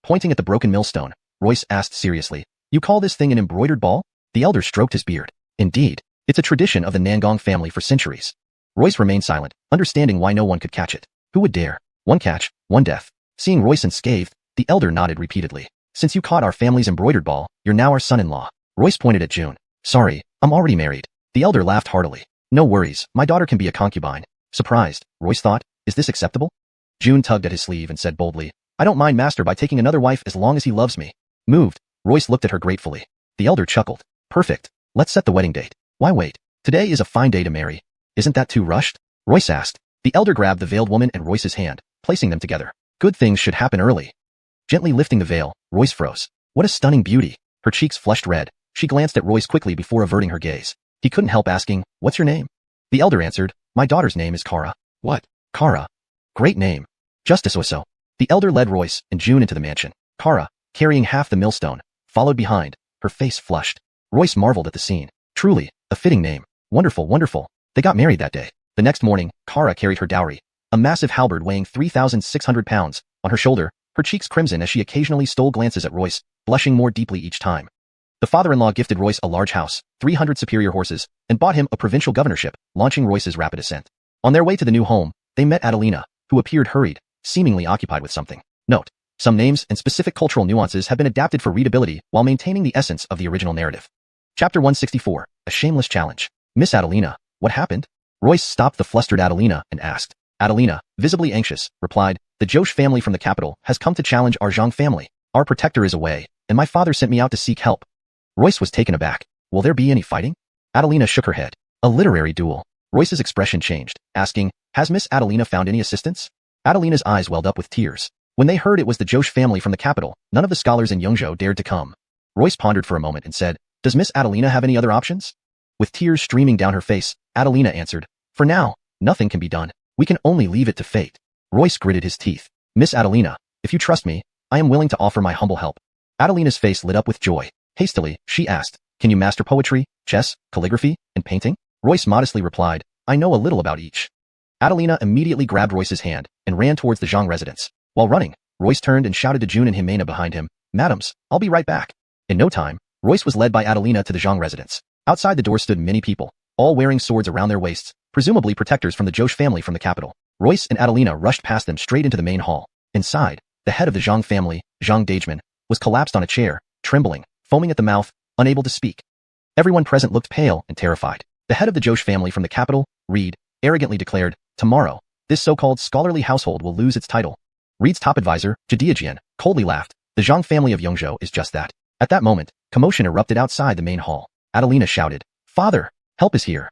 Pointing at the broken millstone, Royce asked seriously, "You call this thing an embroidered ball?" The elder stroked his beard. "Indeed. It's a tradition of the Nangong family for centuries." Royce remained silent, understanding why no one could catch it. Who would dare? One catch, one death. Seeing Royce unscathed, the elder nodded repeatedly. "Since you caught our family's embroidered ball, you're now our son-in-law." Royce pointed at June. "Sorry, I'm already married." The elder laughed heartily. "No worries, my daughter can be a concubine." Surprised, Royce thought, "Is this acceptable?" June tugged at his sleeve and said boldly, "I don't mind Master by taking another wife as long as he loves me." Moved, Royce looked at her gratefully. The elder chuckled. "Perfect. Let's set the wedding date." "Why wait? Today is a fine day to marry." "Isn't that too rushed?" Royce asked. The elder grabbed the veiled woman and Royce's hand, placing them together. "Good things should happen early." Gently lifting the veil, Royce froze. What a stunning beauty. Her cheeks flushed red. She glanced at Royce quickly before averting her gaze. He couldn't help asking, "What's your name?" The elder answered, "My daughter's name is Kara." "What? Kara? Great name." "Justice Oso." The elder led Royce and June into the mansion. Kara, carrying half the millstone, followed behind, her face flushed. Royce marveled at the scene. Truly, a fitting name. Wonderful, wonderful. They got married that day. The next morning, Kara carried her dowry, a massive halberd weighing 3,600 pounds, on her shoulder, her cheeks crimson as she occasionally stole glances at Royce, blushing more deeply each time. The father-in-law gifted Royce a large house, 300 superior horses, and bought him a provincial governorship, launching Royce's rapid ascent. On their way to the new home, they met Adelina, who appeared hurried, seemingly occupied with something. Note: some names and specific cultural nuances have been adapted for readability while maintaining the essence of the original narrative. Chapter 164, A Shameless Challenge. "Miss Adelina, what happened?" Royce stopped the flustered Adelina and asked. Adelina, visibly anxious, replied, "The Josh family from the capital has come to challenge our Zhang family. Our protector is away, and my father sent me out to seek help." Royce was taken aback. "Will there be any fighting?" Adelina shook her head. "A literary duel." Royce's expression changed, asking, "Has Miss Adelina found any assistance?" Adelina's eyes welled up with tears. When they heard it was the Josh family from the capital, none of the scholars in Yongzhou dared to come. Royce pondered for a moment and said, "Does Miss Adelina have any other options?" With tears streaming down her face, Adelina answered, For now, nothing can be done. We can only leave it to fate. Royce gritted his teeth. Miss Adelina, if you trust me, I am willing to offer my humble help. Adelina's face lit up with joy. Hastily, she asked, can you master poetry, chess, calligraphy, and painting? Royce modestly replied, I know a little about each. Adelina immediately grabbed Royce's hand and ran towards the Zhang residence. While running, Royce turned and shouted to June and Jimena behind him, Madams, I'll be right back. In no time, Royce was led by Adelina to the Zhang residence. Outside the door stood many people, all wearing swords around their waists, presumably protectors from the Josh family from the capital. Royce and Adelina rushed past them straight into the main hall. Inside, the head of the Zhang family, Zhang Dageman, was collapsed on a chair, trembling, foaming at the mouth, unable to speak. Everyone present looked pale and terrified. The head of the Josh family from the capital, Reed, arrogantly declared, tomorrow, this so-called scholarly household will lose its title. Reed's top advisor, Jadiajian, coldly laughed. The Zhang family of Yongzhou is just that. At that moment, commotion erupted outside the main hall. Adelina shouted, Father, help is here.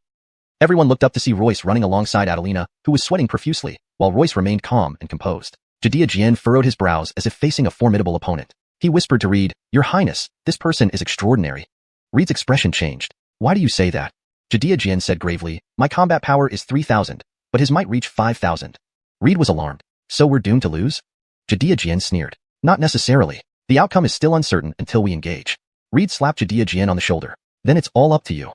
Everyone looked up to see Royce running alongside Adelina, who was sweating profusely, while Royce remained calm and composed. Jadiajian furrowed his brows as if facing a formidable opponent. He whispered to Reed, Your Highness, this person is extraordinary. Reed's expression changed. Why do you say that? Jadiajian said gravely, My combat power is 3,000, but his might reach 5,000. Reed was alarmed. So we're doomed to lose? Jadiajian sneered. Not necessarily. The outcome is still uncertain until we engage. Reed slapped Jadiajian on the shoulder. Then it's all up to you.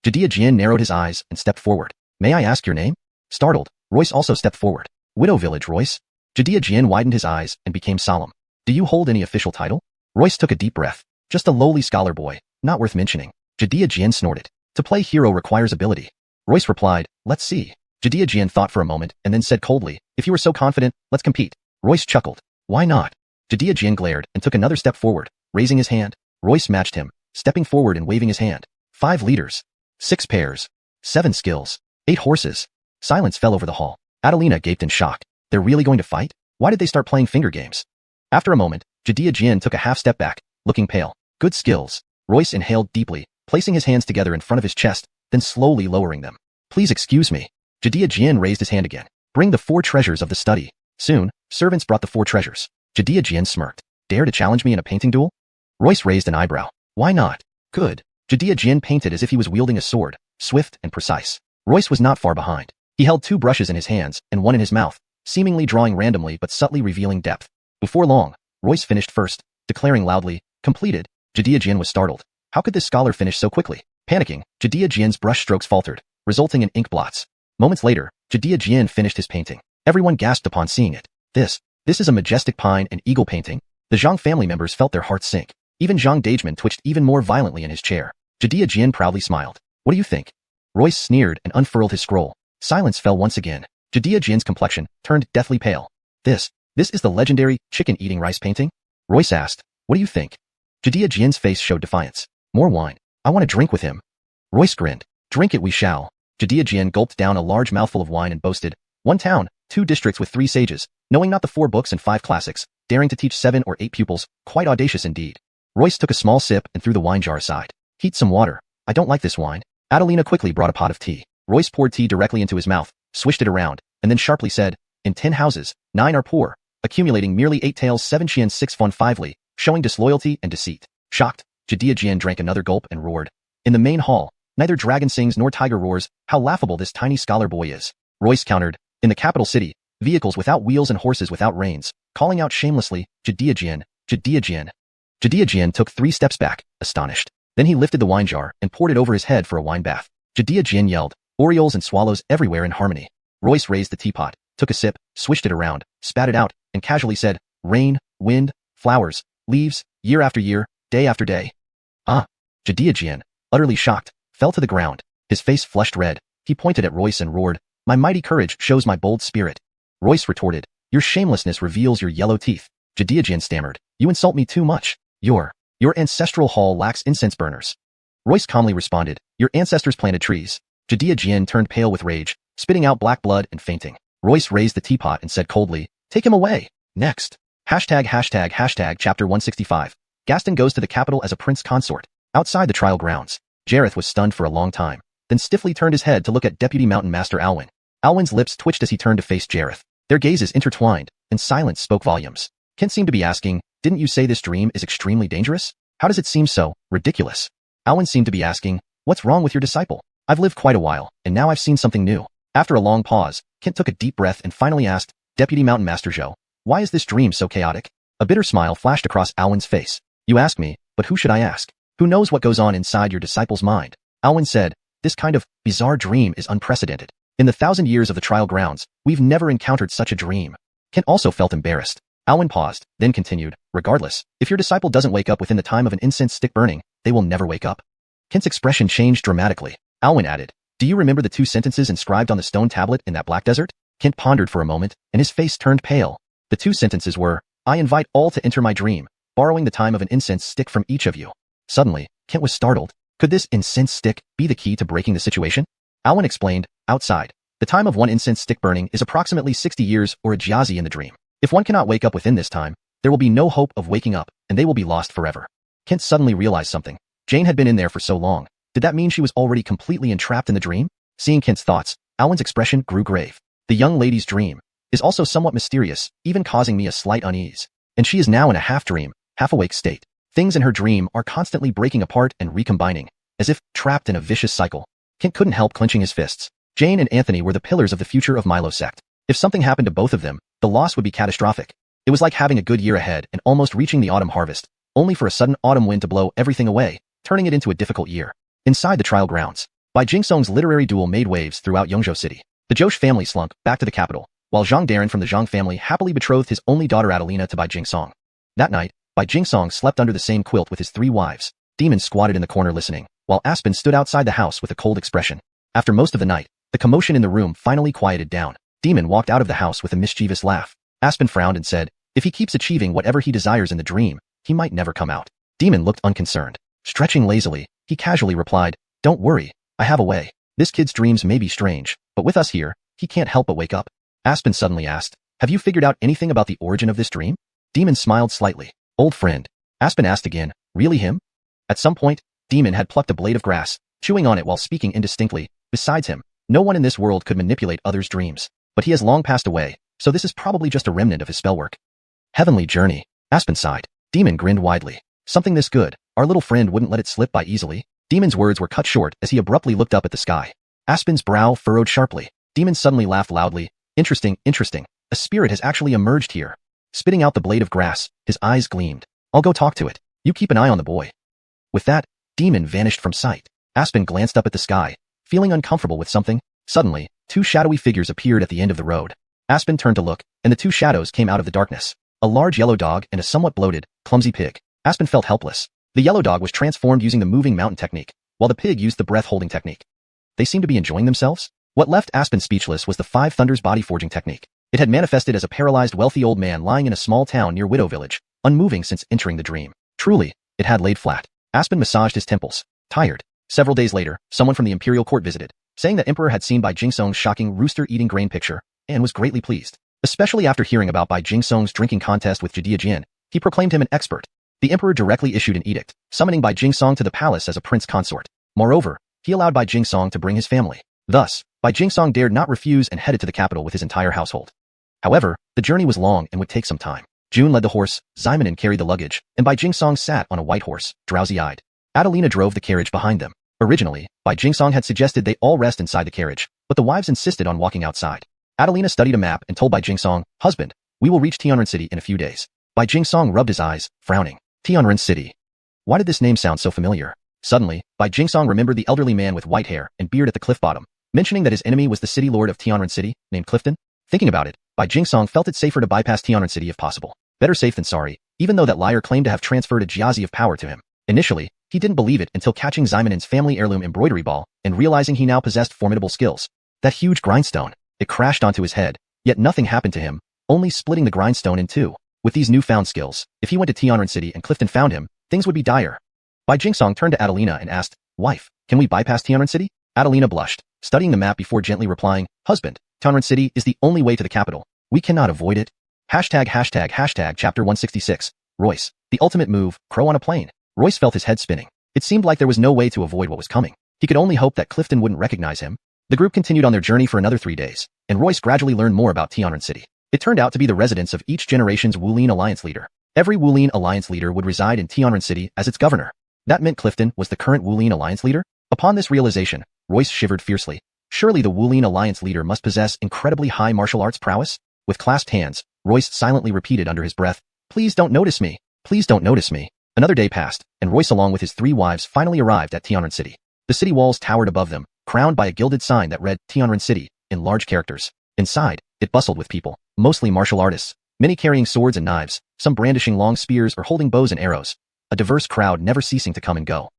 Jadiajian narrowed his eyes and stepped forward. May I ask your name? Startled, Royce also stepped forward. Widow Village, Royce. Jadiajian widened his eyes and became solemn. Do you hold any official title? Royce took a deep breath. Just a lowly scholar boy, not worth mentioning. Jadiajian snorted. To play hero requires ability. Royce replied, Let's see. Jadiajian thought for a moment and then said coldly, If you are so confident, let's compete. Royce chuckled. Why not? Jadiajian glared and took another step forward, raising his hand. Royce matched him, stepping forward and waving his hand. 5 leaders. 6 pairs. 7 skills. 8 horses. Silence fell over the hall. Adelina gaped in shock. They're really going to fight? Why did they start playing finger games? After a moment, Jadiajian took a half step back, looking pale. Good skills. Royce inhaled deeply, placing his hands together in front of his chest, then slowly lowering them. Please excuse me. Jadiajian raised his hand again. Bring the 4 treasures of the study. Soon, servants brought the 4 treasures. Jadiajian smirked. Dare to challenge me in a painting duel? Royce raised an eyebrow. Why not? Good. Jadiajian painted as if he was wielding a sword, swift and precise. Royce was not far behind. He held 2 brushes in his hands and one in his mouth, seemingly drawing randomly but subtly revealing depth. Before long, Royce finished first, declaring loudly, completed. Jadiajian was startled. How could this scholar finish so quickly? Panicking, Jadiajian's brush strokes faltered, resulting in ink blots. Moments later, Jadiajian finished his painting. Everyone gasped upon seeing it. This is a majestic pine and eagle painting. The Zhang family members felt their hearts sink. Even Zhang Dageman twitched even more violently in his chair. Jadiajian proudly smiled. What do you think? Royce sneered and unfurled his scroll. Silence fell once again. Jadiajian's complexion turned deathly pale. This is the legendary chicken-eating rice painting? Royce asked. What do you think? Jadiajian's face showed defiance. More wine. I want to drink with him. Royce grinned. Drink it we shall. Jadiajian gulped down a large mouthful of wine and boasted. 1 town, 2 districts with 3 sages, knowing not the 4 books and 5 classics, daring to teach 7 or 8 pupils, quite audacious indeed. Royce took a small sip and threw the wine jar aside. Heat some water. I don't like this wine. Adelina quickly brought a pot of tea. Royce poured tea directly into his mouth, swished it around, and then sharply said, In 10 houses, 9 are poor, accumulating merely 8 taels 7 qian 6 fun 5 li, showing disloyalty and deceit. Shocked, Jadiajian drank another gulp and roared. In the main hall, neither dragon sings nor tiger roars, how laughable this tiny scholar boy is. Royce countered. In the capital city, vehicles without wheels and horses without reins, calling out shamelessly, Jadiajian, Jadiajian. Jadiajian took 3 steps back, astonished. Then he lifted the wine jar and poured it over his head for a wine bath. Jadiajian yelled, orioles and swallows everywhere in harmony. Royce raised the teapot, took a sip, swished it around, spat it out, and casually said, rain, wind, flowers, leaves, year after year, day after day. Ah! Jadiajian, utterly shocked, fell to the ground. His face flushed red. He pointed at Royce and roared, My mighty courage shows my bold spirit. Royce retorted, Your shamelessness reveals your yellow teeth. Jadiajian stammered, You insult me too much. Your ancestral hall lacks incense burners. Royce calmly responded, Your ancestors planted trees. Jadiajian turned pale with rage, spitting out black blood and fainting. Royce raised the teapot and said coldly, Take him away. Next. Hashtag chapter 165. Gaston goes to the capital as a prince consort. Outside the trial grounds, Jareth was stunned for a long time, then stiffly turned his head to look at Deputy Mountain Master Alwyn. Alwyn's lips twitched as he turned to face Jareth. Their gazes intertwined, and silence spoke volumes. Kent seemed to be asking, Didn't you say this dream is extremely dangerous? How does it seem so ridiculous? Alwyn seemed to be asking, What's wrong with your disciple? I've lived quite a while, and now I've seen something new. After a long pause, Kent took a deep breath and finally asked, Deputy Mountain Master Zhou, why is this dream so chaotic? A bitter smile flashed across Alwyn's face. You ask me, but who should I ask? Who knows what goes on inside your disciple's mind? Alwyn said, this kind of bizarre dream is unprecedented. In the 1,000 years of the trial grounds, we've never encountered such a dream. Kent also felt embarrassed. Alwyn paused, then continued, regardless, if your disciple doesn't wake up within the time of an incense stick burning, they will never wake up. Kent's expression changed dramatically. Alwyn added, do you remember the 2 sentences inscribed on the stone tablet in that black desert? Kent pondered for a moment, and his face turned pale. The 2 sentences were, I invite all to enter my dream, borrowing the time of an incense stick from each of you. Suddenly, Kent was startled. Could this incense stick be the key to breaking the situation? Alwyn explained, outside. The time of one incense stick burning is approximately 60 years or a jiazi in the dream. If one cannot wake up within this time, there will be no hope of waking up, and they will be lost forever. Kent suddenly realized something. Jane had been in there for so long. Did that mean she was already completely entrapped in the dream? Seeing Kent's thoughts, Alwyn's expression grew grave. The young lady's dream is also somewhat mysterious, even causing me a slight unease. And she is now in a half-dream, half-awake state. Things in her dream are constantly breaking apart and recombining, as if trapped in a vicious cycle. Kent couldn't help clenching his fists. Jane and Anthony were the pillars of the future of Milo sect. If something happened to both of them, the loss would be catastrophic. It was like having a good year ahead and almost reaching the autumn harvest, only for a sudden autumn wind to blow everything away, turning it into a difficult year. Inside the trial grounds, Bai Jingsong's literary duel made waves throughout Yongzhou City. The Josh family slunk back to the capital, while Zhang Darren from the Zhang family happily betrothed his only daughter Adelina to Bai Jingsong. That night, Bai Jingsong slept under the same quilt with his 3 wives. Demon squatted in the corner listening, while Aspen stood outside the house with a cold expression. After most of the night, the commotion in the room finally quieted down. Demon walked out of the house with a mischievous laugh. Aspen frowned and said, if he keeps achieving whatever he desires in the dream, he might never come out. Demon looked unconcerned. Stretching lazily, he casually replied, don't worry, I have a way. This kid's dreams may be strange, but with us here, he can't help but wake up. Aspen suddenly asked, have you figured out anything about the origin of this dream? Demon smiled slightly. Old friend. Aspen asked again, really him? At some point, Demon had plucked a blade of grass, chewing on it while speaking indistinctly. Besides him, no one in this world could manipulate others' dreams. But he has long passed away, so this is probably just a remnant of his spellwork. Heavenly journey. Aspen sighed. Demon grinned widely. Something this good, our little friend wouldn't let it slip by easily. Demon's words were cut short as he abruptly looked up at the sky. Aspen's brow furrowed sharply. Demon suddenly laughed loudly. Interesting, interesting. A spirit has actually emerged here. Spitting out the blade of grass, his eyes gleamed. I'll go talk to it. You keep an eye on the boy. With that, Demon vanished from sight. Aspen glanced up at the sky, feeling uncomfortable with something. Suddenly, 2 shadowy figures appeared at the end of the road. Aspen turned to look, and the 2 shadows came out of the darkness. A large yellow dog and a somewhat bloated, clumsy pig. Aspen felt helpless. The yellow dog was transformed using the moving mountain technique, while the pig used the breath-holding technique. They seemed to be enjoying themselves. What left Aspen speechless was the 5 Thunders body forging technique. It had manifested as a paralyzed wealthy old man lying in a small town near Widow Village, unmoving since entering the dream. Truly, it had laid flat. Aspen massaged his temples, tired. Several days later, someone from the imperial court visited, saying that Emperor had seen Bai Jingsong's shocking rooster-eating grain picture, and was greatly pleased. Especially after hearing about Bai Jingsong's drinking contest with Jia Jin, he proclaimed him an expert. The emperor directly issued an edict, summoning Bai Jingsong to the palace as a prince consort. Moreover, he allowed Bai Jingsong to bring his family. Thus, Bai Jingsong dared not refuse and headed to the capital with his entire household. However, the journey was long and would take some time. June led the horse, Ximenin carried the luggage, and Bai Jingsong sat on a white horse, drowsy-eyed. Adelina drove the carriage behind them. Originally, Bai Jingsong had suggested they all rest inside the carriage, but the wives insisted on walking outside. Adelina studied a map and told Bai Jingsong, husband, we will reach Tianren City in a few days. Bai Jingsong rubbed his eyes, frowning. Tianren City. Why did this name sound so familiar? Suddenly, Bai Jingsong remembered the elderly man with white hair and beard at the cliff bottom, mentioning that his enemy was the city lord of Tianren City, named Clifton. Thinking about it, Bai Jingsong felt it safer to bypass Tianren City if possible. Better safe than sorry, even though that liar claimed to have transferred a jiazi of power to him. Initially, he didn't believe it until catching Ximenin's family heirloom embroidery ball and realizing he now possessed formidable skills. That huge grindstone. It crashed onto his head, yet nothing happened to him, only splitting the grindstone in 2. With these newfound skills, if he went to Tianren City and Clifton found him, things would be dire. Bai Jingsong turned to Adelina and asked, wife, can we bypass Tianren City? Adelina blushed, studying the map before gently replying, husband, Tianren City is the only way to the capital. We cannot avoid it. Hashtag chapter 166. Royce, the ultimate move, crow on a plane. Royce felt his head spinning. It seemed like there was no way to avoid what was coming. He could only hope that Clifton wouldn't recognize him. The group continued on their journey for another 3 days, and Royce gradually learned more about Tianren City. It turned out to be the residence of each generation's Wulin Alliance leader. Every Wulin Alliance leader would reside in Tianren City as its governor. That meant Clifton was the current Wulin Alliance leader? Upon this realization, Royce shivered fiercely. Surely the Wulian Alliance leader must possess incredibly high martial arts prowess? With clasped hands, Royce silently repeated under his breath, "Please don't notice me. Please don't notice me." Another day passed, and Royce along with his 3 wives finally arrived at Tianren City. The city walls towered above them, crowned by a gilded sign that read Tianren City in large characters. Inside, it bustled with people, mostly martial artists, many carrying swords and knives, some brandishing long spears or holding bows and arrows, a diverse crowd never ceasing to come and go.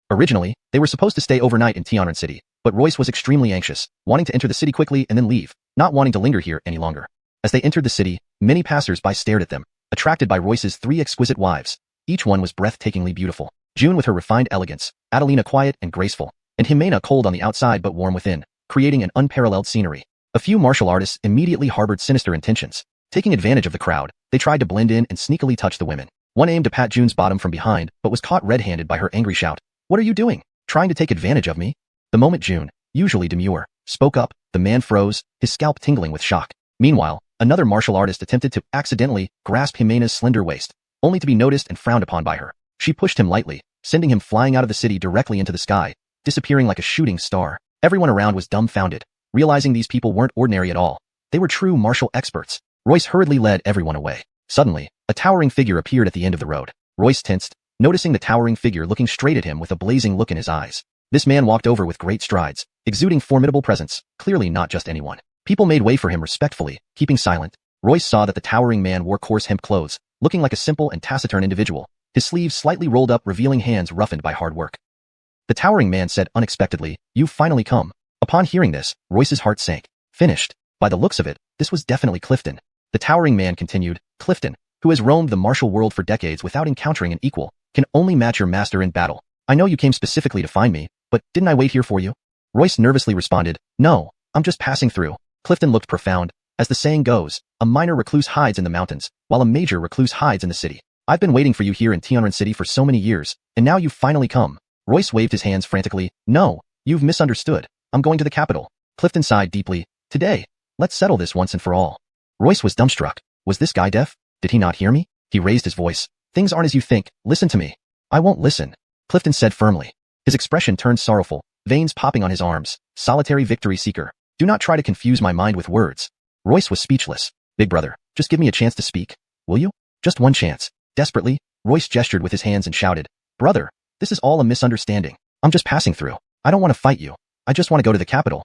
Originally, they were supposed to stay overnight in Tianren City, but Royce was extremely anxious, wanting to enter the city quickly and then leave, not wanting to linger here any longer. As they entered the city, many passers-by stared at them, attracted by Royce's 3 exquisite wives. Each one was breathtakingly beautiful. June with her refined elegance, Adelina quiet and graceful, and Jimena cold on the outside but warm within, creating an unparalleled scenery. A few martial artists immediately harbored sinister intentions. Taking advantage of the crowd, they tried to blend in and sneakily touch the women. One aimed to pat June's bottom from behind but was caught red-handed by her angry shout, "What are you doing? Trying to take advantage of me?" The moment June, usually demure, spoke up, the man froze, his scalp tingling with shock. Meanwhile, another martial artist attempted to accidentally grasp Jimena's slender waist, only to be noticed and frowned upon by her. She pushed him lightly, sending him flying out of the city directly into the sky, disappearing like a shooting star. Everyone around was dumbfounded, realizing these people weren't ordinary at all. They were true martial experts. Royce hurriedly led everyone away. Suddenly, a towering figure appeared at the end of the road. Royce tensed, noticing the towering figure looking straight at him with a blazing look in his eyes. This man walked over with great strides, exuding formidable presence, clearly not just anyone. People made way for him respectfully, keeping silent. Royce saw that the towering man wore coarse hemp clothes, looking like a simple and taciturn individual, his sleeves slightly rolled up revealing hands roughened by hard work. The towering man said unexpectedly, "You've finally come." Upon hearing this, Royce's heart sank. Finished. By the looks of it, this was definitely Clifton. The towering man continued, "Clifton, who has roamed the martial world for decades without encountering an equal, can only match your master in battle. I know you came specifically to find me, but didn't I wait here for you?" Royce nervously responded, "No, I'm just passing through." Clifton looked profound. As the saying goes, a minor recluse hides in the mountains, while a major recluse hides in the city. I've been waiting for you here in Tianren City for so many years, and now you've finally come. Royce waved his hands frantically. "No, you've misunderstood. I'm going to the capital." Clifton sighed deeply. "Today, let's settle this once and for all." Royce was dumbstruck. Was this guy deaf? Did he not hear me? He raised his voice. "Things aren't as you think. Listen to me." "I won't listen," Clifton said firmly. His expression turned sorrowful, veins popping on his arms. Solitary victory seeker. Do not try to confuse my mind with words. Royce was speechless. "Big brother, just give me a chance to speak. Will you? Just one chance." Desperately, Royce gestured with his hands and shouted, "Brother, this is all a misunderstanding. I'm just passing through. I don't want to fight you. I just want to go to the capital."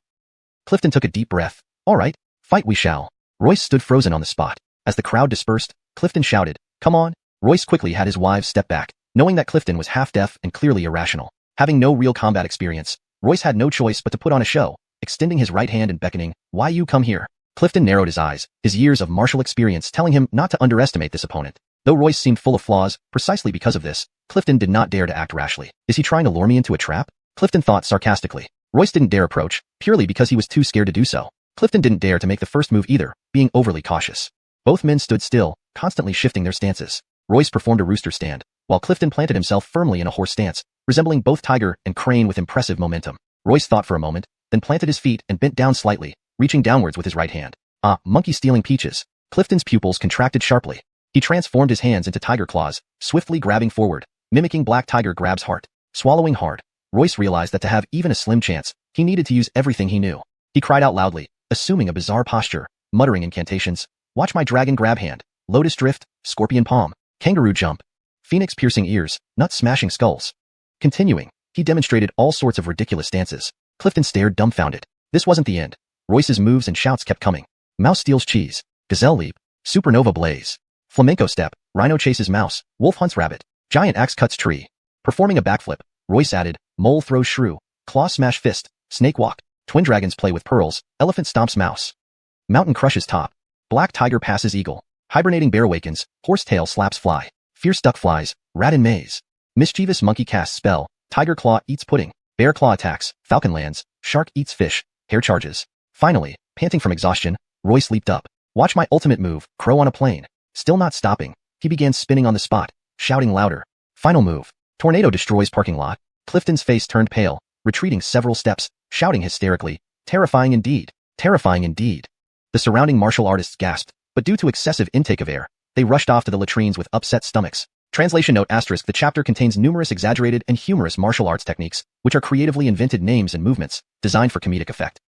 Clifton took a deep breath. "All right, fight we shall." Royce stood frozen on the spot. As the crowd dispersed, Clifton shouted, "Come on." Royce quickly had his wives step back, knowing that Clifton was half-deaf and clearly irrational. Having no real combat experience, Royce had no choice but to put on a show, extending his right hand and beckoning, "Why you come here?" Clifton narrowed his eyes, his years of martial experience telling him not to underestimate this opponent. Though Royce seemed full of flaws, precisely because of this, Clifton did not dare to act rashly. Is he trying to lure me into a trap? Clifton thought sarcastically. Royce didn't dare approach, purely because he was too scared to do so. Clifton didn't dare to make the first move either, being overly cautious. Both men stood still, constantly shifting their stances. Royce performed a rooster stand, while Clifton planted himself firmly in a horse stance, resembling both tiger and crane with impressive momentum. Royce thought for a moment, then planted his feet and bent down slightly, reaching downwards with his right hand. "Ah, monkey stealing peaches." Clifton's pupils contracted sharply. He transformed his hands into tiger claws, swiftly grabbing forward, mimicking black tiger grab's heart. Swallowing hard, Royce realized that to have even a slim chance, he needed to use everything he knew. He cried out loudly, assuming a bizarre posture, muttering incantations. "Watch my dragon grab hand, lotus drift, scorpion palm, kangaroo jump, phoenix piercing ears, nut smashing skulls." Continuing, he demonstrated all sorts of ridiculous stances. Clifton stared dumbfounded. This wasn't the end. Royce's moves and shouts kept coming. Mouse steals cheese, gazelle leap, supernova blaze, flamenco step, rhino chases mouse, wolf hunts rabbit, giant axe cuts tree. Performing a backflip, Royce added, mole throws shrew, claw smash fist, snake walk, twin dragons play with pearls, elephant stomps mouse. Mountain crushes top, black tiger passes eagle, hibernating bear awakens, horsetail slaps fly, fierce duck flies, rat in maze. Mischievous monkey casts spell, tiger claw eats pudding, bear claw attacks, falcon lands, shark eats fish, hare charges. Finally, panting from exhaustion, Royce leaped up. "Watch my ultimate move, crow on a plane." Still not stopping, he began spinning on the spot, shouting louder. Final move, tornado destroys parking lot. Clifton's face turned pale, retreating several steps, shouting hysterically, "Terrifying indeed, terrifying indeed." The surrounding martial artists gasped, but due to excessive intake of air, they rushed off to the latrines with upset stomachs. Translation note asterisk: the chapter contains numerous exaggerated and humorous martial arts techniques, which are creatively invented names and movements, designed for comedic effect.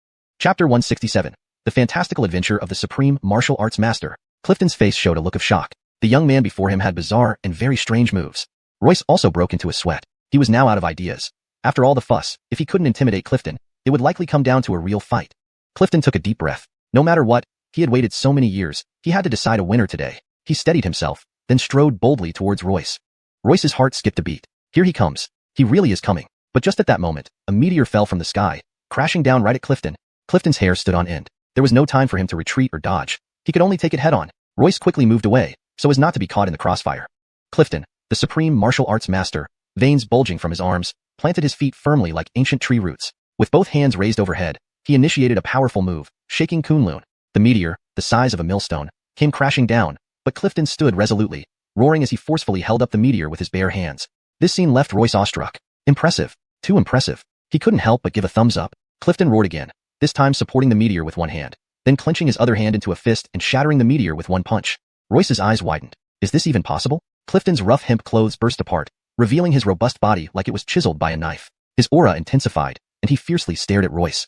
Chapter 167. The Fantastical Adventure of the Supreme Martial Arts Master. Clifton's face showed a look of shock. The young man before him had bizarre and very strange moves. Royce also broke into a sweat. He was now out of ideas. After all the fuss, if he couldn't intimidate Clifton, it would likely come down to a real fight. Clifton took a deep breath. No matter what, he had waited so many years, he had to decide a winner today. He steadied himself, then strode boldly towards Royce. Royce's heart skipped a beat. Here he comes. He really is coming. But just at that moment, a meteor fell from the sky, crashing down right at Clifton. Clifton's hair stood on end. There was no time for him to retreat or dodge. He could only take it head on. Royce quickly moved away, so as not to be caught in the crossfire. Clifton, the supreme martial arts master, veins bulging from his arms, planted his feet firmly like ancient tree roots. With both hands raised overhead, he initiated a powerful move, shaking Kunlun. The meteor, the size of a millstone, came crashing down, but Clifton stood resolutely, roaring as he forcefully held up the meteor with his bare hands. This scene left Royce awestruck. Impressive. Too impressive. He couldn't help but give a thumbs up. Clifton roared again, this time supporting the meteor with one hand, then clenching his other hand into a fist and shattering the meteor with one punch. Royce's eyes widened. Is this even possible? Clifton's rough hemp clothes burst apart, revealing his robust body like it was chiseled by a knife. His aura intensified, and he fiercely stared at Royce.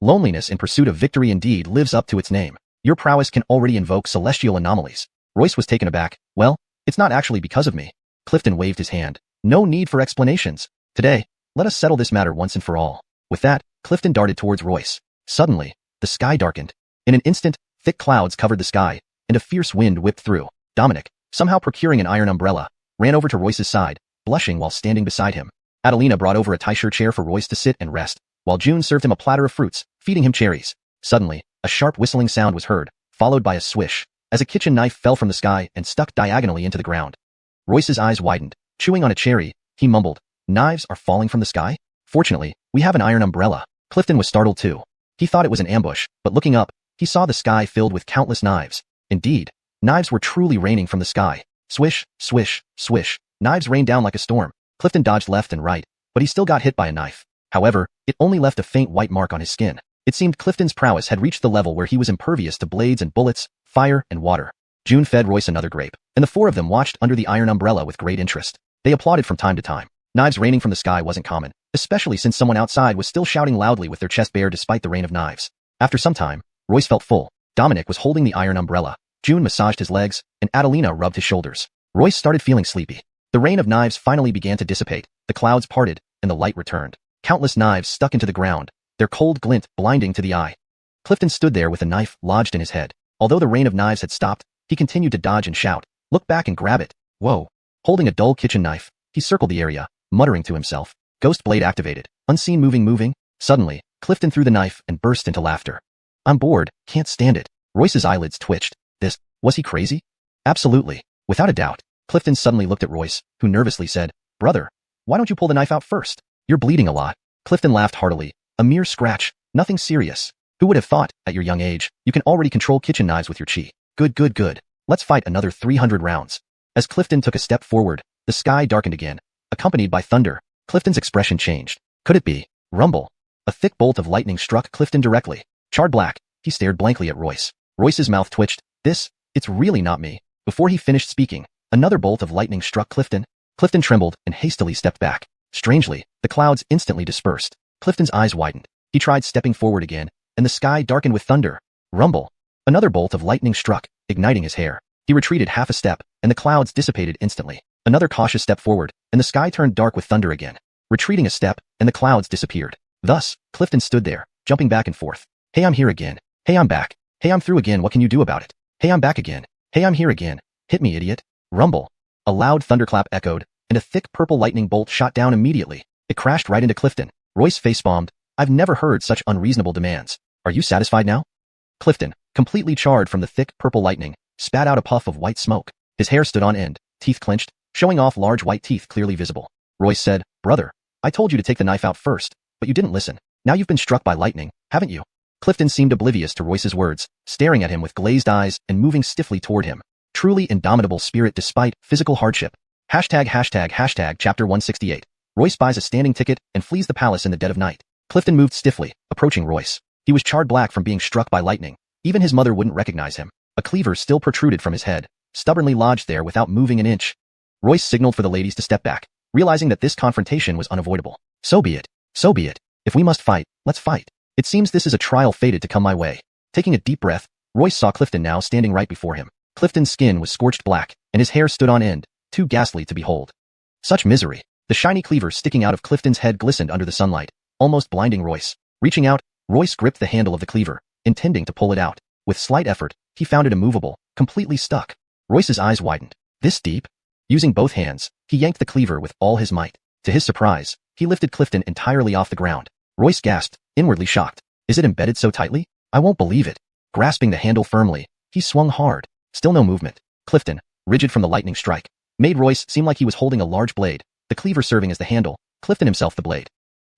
Loneliness in pursuit of victory indeed lives up to its name. Your prowess can already invoke celestial anomalies. Royce was taken aback. Well, it's not actually because of me. Clifton waved his hand. No need for explanations. Today, let us settle this matter once and for all. With that, Clifton darted towards Royce. Suddenly, the sky darkened. In an instant, thick clouds covered the sky, and a fierce wind whipped through. Dominic, somehow procuring an iron umbrella, ran over to Royce's side, blushing while standing beside him. Adelina brought over a Taisher chair for Royce to sit and rest, while June served him a platter of fruits, feeding him cherries. Suddenly, a sharp whistling sound was heard, followed by a swish, as a kitchen knife fell from the sky and stuck diagonally into the ground. Royce's eyes widened. Chewing on a cherry, he mumbled, "Knives are falling from the sky? Fortunately, we have an iron umbrella." Clifton was startled too. He thought it was an ambush, but looking up, he saw the sky filled with countless knives. Indeed, knives were truly raining from the sky. Swish, swish, swish. Knives rained down like a storm. Clifton dodged left and right, but he still got hit by a knife. However, it only left a faint white mark on his skin. It seemed Clifton's prowess had reached the level where he was impervious to blades and bullets, fire and water. June fed Royce another grape, and the four of them watched under the iron umbrella with great interest. They applauded from time to time. Knives raining from the sky wasn't common, especially since someone outside was still shouting loudly with their chest bare despite the rain of knives. After some time, Royce felt full. Dominic was holding the iron umbrella. June massaged his legs, and Adelina rubbed his shoulders. Royce started feeling sleepy. The rain of knives finally began to dissipate, the clouds parted, and the light returned. Countless knives stuck into the ground, their cold glint blinding to the eye. Clifton stood there with a knife lodged in his head. Although the rain of knives had stopped, he continued to dodge and shout, "Look back and grab it." Whoa. Holding a dull kitchen knife, he circled the area, muttering to himself. Ghost blade activated. Unseen moving. Suddenly, Clifton threw the knife and burst into laughter. "I'm bored, can't stand it." Royce's eyelids twitched. Was he crazy? Absolutely. Without a doubt. Clifton suddenly looked at Royce, who nervously said, "Brother, why don't you pull the knife out first? You're bleeding a lot." Clifton laughed heartily. "A mere scratch, nothing serious. Who would have thought, at your young age, you can already control kitchen knives with your chi? Good. Let's fight another 300 rounds." As Clifton took a step forward, the sky darkened again, accompanied by thunder. Clifton's expression changed. Could it be? Rumble. A thick bolt of lightning struck Clifton directly. Charred black, he stared blankly at Royce. Royce's mouth twitched. It's really not me." Before he finished speaking, another bolt of lightning struck Clifton. Clifton trembled and hastily stepped back. Strangely, the clouds instantly dispersed. Clifton's eyes widened. He tried stepping forward again, and the sky darkened with thunder. Rumble. Another bolt of lightning struck, igniting his hair. He retreated half a step, and the clouds dissipated instantly. Another cautious step forward, and the sky turned dark with thunder again. Retreating a step, and the clouds disappeared. Thus, Clifton stood there, jumping back and forth. "Hey, I'm here again. Hey, I'm back. Hey, I'm through again. What can you do about it? Hey, I'm back again. Hey, I'm here again. Hit me, idiot." Rumble. A loud thunderclap echoed, and a thick purple lightning bolt shot down immediately. It crashed right into Clifton. Royce facepalmed. "I've never heard such unreasonable demands. Are you satisfied now?" Clifton, completely charred from the thick purple lightning, spat out a puff of white smoke. His hair stood on end, teeth clenched, showing off large white teeth clearly visible. Royce said, "Brother, I told you to take the knife out first, but you didn't listen. Now you've been struck by lightning, haven't you?" Clifton seemed oblivious to Royce's words, staring at him with glazed eyes and moving stiffly toward him. Truly indomitable spirit despite physical hardship. Hashtag Chapter 168. Royce buys a standing ticket and flees the palace in the dead of night. Clifton moved stiffly, approaching Royce. He was charred black from being struck by lightning. Even his mother wouldn't recognize him. A cleaver still protruded from his head, stubbornly lodged there without moving an inch. Royce signaled for the ladies to step back, realizing that this confrontation was unavoidable. So be it. If we must fight, let's fight." It seems this is a trial fated to come my way. Taking a deep breath, Royce saw Clifton now standing right before him. Clifton's skin was scorched black, and his hair stood on end, too ghastly to behold. Such misery. The shiny cleaver sticking out of Clifton's head glistened under the sunlight, almost blinding Royce. Reaching out, Royce gripped the handle of the cleaver, intending to pull it out. With slight effort, he found it immovable, completely stuck. Royce's eyes widened. This deep? Using both hands, he yanked the cleaver with all his might. To his surprise, he lifted Clifton entirely off the ground. Royce gasped, inwardly shocked. Is it embedded so tightly? I won't believe it. Grasping the handle firmly, he swung hard. Still no movement. Clifton, rigid from the lightning strike, made Royce seem like he was holding a large blade, the cleaver serving as the handle, Clifton himself the blade.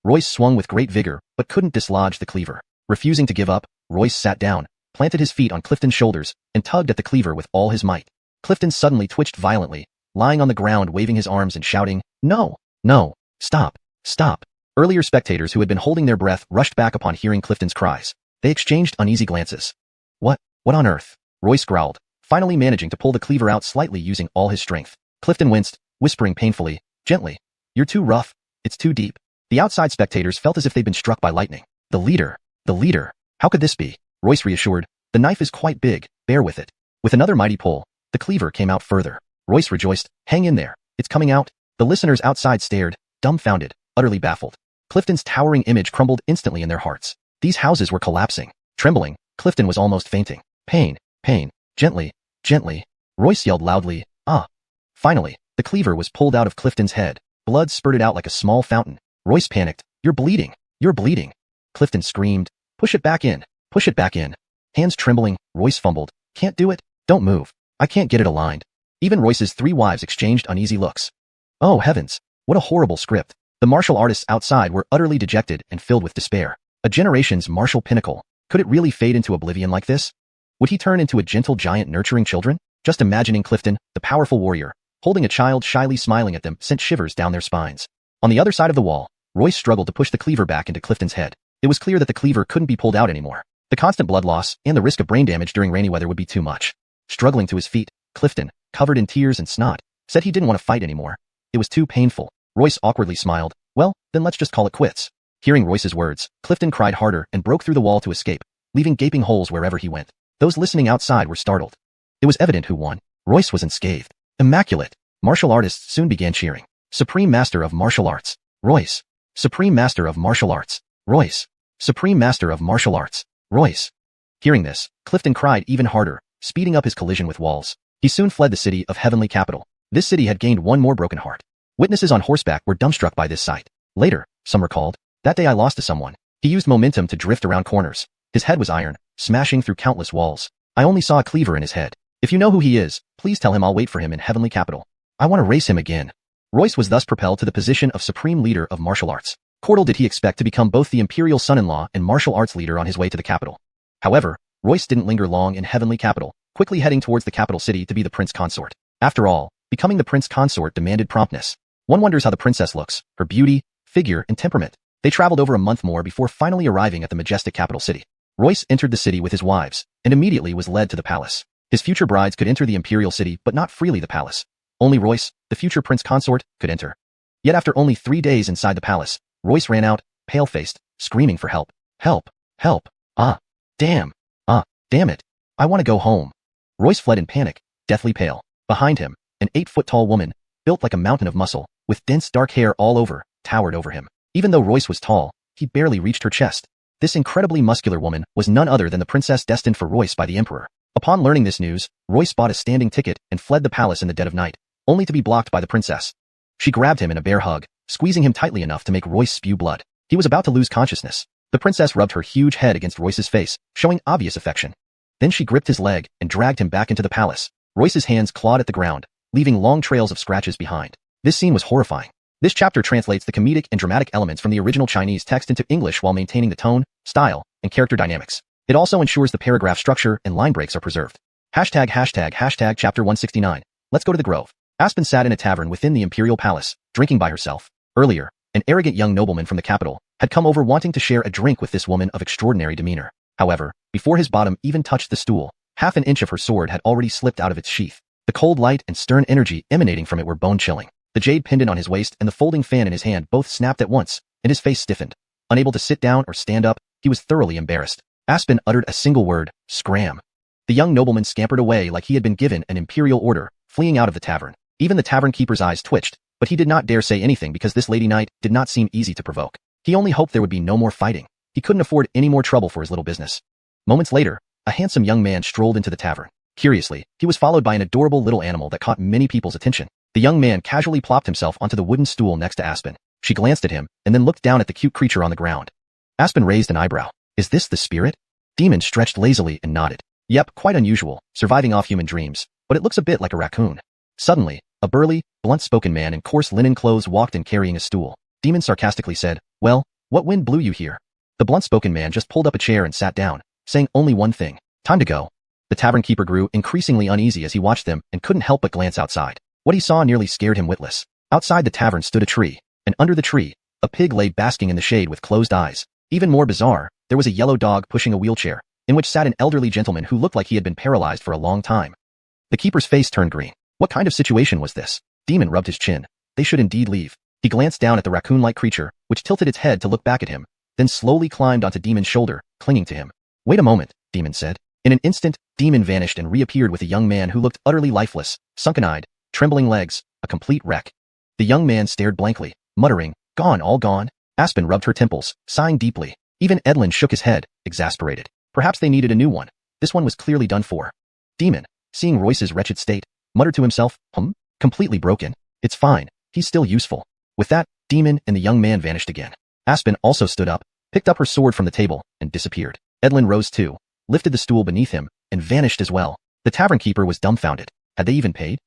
Royce swung with great vigor, but couldn't dislodge the cleaver. Refusing to give up, Royce sat down, planted his feet on Clifton's shoulders, and tugged at the cleaver with all his might. Clifton suddenly twitched violently, lying on the ground waving his arms and shouting, "No! No! Stop! Stop!" Earlier spectators who had been holding their breath rushed back upon hearing Clifton's cries. They exchanged uneasy glances. What on earth? Royce growled, finally managing to pull the cleaver out slightly using all his strength. Clifton winced, whispering painfully, "Gently. You're too rough. It's too deep." The outside spectators felt as if they'd been struck by lightning. The leader. How could this be? Royce reassured, "The knife is quite big, bear with it." With another mighty pull, the cleaver came out further. Royce rejoiced, "Hang in there. It's coming out." The listeners outside stared, dumbfounded, utterly baffled. Clifton's towering image crumbled instantly in their hearts. These houses were collapsing. Trembling, Clifton was almost fainting. Pain. Gently. Royce yelled loudly, "Ah!" Finally, the cleaver was pulled out of Clifton's head. Blood spurted out like a small fountain. Royce panicked. You're bleeding. Clifton screamed, Push it back in. Hands trembling, Royce fumbled, "Can't do it. Don't move. I can't get it aligned." Even Royce's 3 wives exchanged uneasy looks. Oh heavens, what a horrible script. The martial artists outside were utterly dejected and filled with despair. A generation's martial pinnacle. Could it really fade into oblivion like this? Would he turn into a gentle giant nurturing children? Just imagining Clifton, the powerful warrior, holding a child shyly smiling at them sent shivers down their spines. On the other side of the wall, Royce struggled to push the cleaver back into Clifton's head. It was clear that the cleaver couldn't be pulled out anymore. The constant blood loss and the risk of brain damage during rainy weather would be too much. Struggling to his feet, Clifton, covered in tears and snot, said he didn't want to fight anymore. It was too painful. Royce awkwardly smiled. Well, then let's just call it quits. Hearing Royce's words, Clifton cried harder and broke through the wall to escape, leaving gaping holes wherever he went. Those listening outside were startled. It was evident who won. Royce was unscathed. Immaculate. Martial artists soon began cheering. Supreme Master of Martial Arts. Royce. Supreme Master of Martial Arts. Royce. Supreme Master of Martial Arts. Royce. Hearing this, Clifton cried even harder, speeding up his collision with walls. He soon fled the city of Heavenly Capital. This city had gained one more broken heart. Witnesses on horseback were dumbstruck by this sight. Later, some recalled, "That day I lost to someone. He used momentum to drift around corners. His head was iron, smashing through countless walls. I only saw a cleaver in his head. If you know who he is, please tell him I'll wait for him in Heavenly Capital. I want to race him again." Royce was thus propelled to the position of Supreme Leader of Martial Arts. Little did he expect to become both the imperial son-in-law and martial arts leader on his way to the capital. However, Royce didn't linger long in Heavenly Capital, quickly heading towards the capital city to be the prince consort. After all, becoming the prince consort demanded promptness. One wonders how the princess looks, her beauty, figure, and temperament. They traveled over a month more before finally arriving at the majestic capital city. Royce entered the city with his wives, and immediately was led to the palace. His future brides could enter the imperial city but not freely the palace. Only Royce, the future prince consort, could enter. Yet after only 3 days inside the palace, Royce ran out, pale-faced, screaming for help. Help! Help! Damn it! I want to go home. Royce fled in panic, deathly pale. Behind him, an 8-foot-tall woman, built like a mountain of muscle, with dense dark hair all over, towered over him. Even though Royce was tall, he barely reached her chest. This incredibly muscular woman was none other than the princess destined for Royce by the emperor. Upon learning this news, Royce bought a standing ticket and fled the palace in the dead of night, only to be blocked by the princess. She grabbed him in a bear hug, squeezing him tightly enough to make Royce spew blood. He was about to lose consciousness. The princess rubbed her huge head against Royce's face, showing obvious affection. Then she gripped his leg and dragged him back into the palace. Royce's hands clawed at the ground, leaving long trails of scratches behind. This scene was horrifying. This chapter translates the comedic and dramatic elements from the original Chinese text into English while maintaining the tone, style, and character dynamics. It also ensures the paragraph structure and line breaks are preserved. Hashtag chapter 169. Let's go to the Grove. Aspen sat in a tavern within the imperial palace, drinking by herself. Earlier, an arrogant young nobleman from the capital had come over wanting to share a drink with this woman of extraordinary demeanor. However, before his bottom even touched the stool, half an inch of her sword had already slipped out of its sheath. The cold light and stern energy emanating from it were bone-chilling. The jade pendant on his waist and the folding fan in his hand both snapped at once, and his face stiffened. Unable to sit down or stand up, he was thoroughly embarrassed. Aspen uttered a single word, scram. The young nobleman scampered away like he had been given an imperial order, fleeing out of the tavern. Even the tavern keeper's eyes twitched, but he did not dare say anything because this lady knight did not seem easy to provoke. He only hoped there would be no more fighting. He couldn't afford any more trouble for his little business. Moments later, a handsome young man strolled into the tavern. Curiously, he was followed by an adorable little animal that caught many people's attention. The young man casually plopped himself onto the wooden stool next to Aspen. She glanced at him and then looked down at the cute creature on the ground. Aspen raised an eyebrow. Is this the spirit? Demon stretched lazily and nodded. Yep, quite unusual, surviving off human dreams, but it looks a bit like a raccoon. Suddenly, a burly, blunt-spoken man in coarse linen clothes walked in carrying a stool. Demon sarcastically said, well, what wind blew you here? The blunt-spoken man just pulled up a chair and sat down, saying only one thing. Time to go. The tavern keeper grew increasingly uneasy as he watched them and couldn't help but glance outside. What he saw nearly scared him witless. Outside the tavern stood a tree, and under the tree, a pig lay basking in the shade with closed eyes. Even more bizarre, there was a yellow dog pushing a wheelchair, in which sat an elderly gentleman who looked like he had been paralyzed for a long time. The keeper's face turned green. What kind of situation was this? Demon rubbed his chin. They should indeed leave. He glanced down at the raccoon-like creature, which tilted its head to look back at him, then slowly climbed onto Demon's shoulder, clinging to him. Wait a moment, Demon said. In an instant, Demon vanished and reappeared with a young man who looked utterly lifeless, sunken-eyed, trembling legs, a complete wreck. The young man stared blankly, muttering, gone, all gone. Aspen rubbed her temples, sighing deeply. Even Edlin shook his head, exasperated. Perhaps they needed a new one. This one was clearly done for. Demon, seeing Royce's wretched state, muttered to himself, completely broken. It's fine, he's still useful. With that, Demon and the young man vanished again. Aspen also stood up, picked up her sword from the table, and disappeared. Edlin rose too, lifted the stool beneath him, and vanished as well. The tavern keeper was dumbfounded. Had they even paid?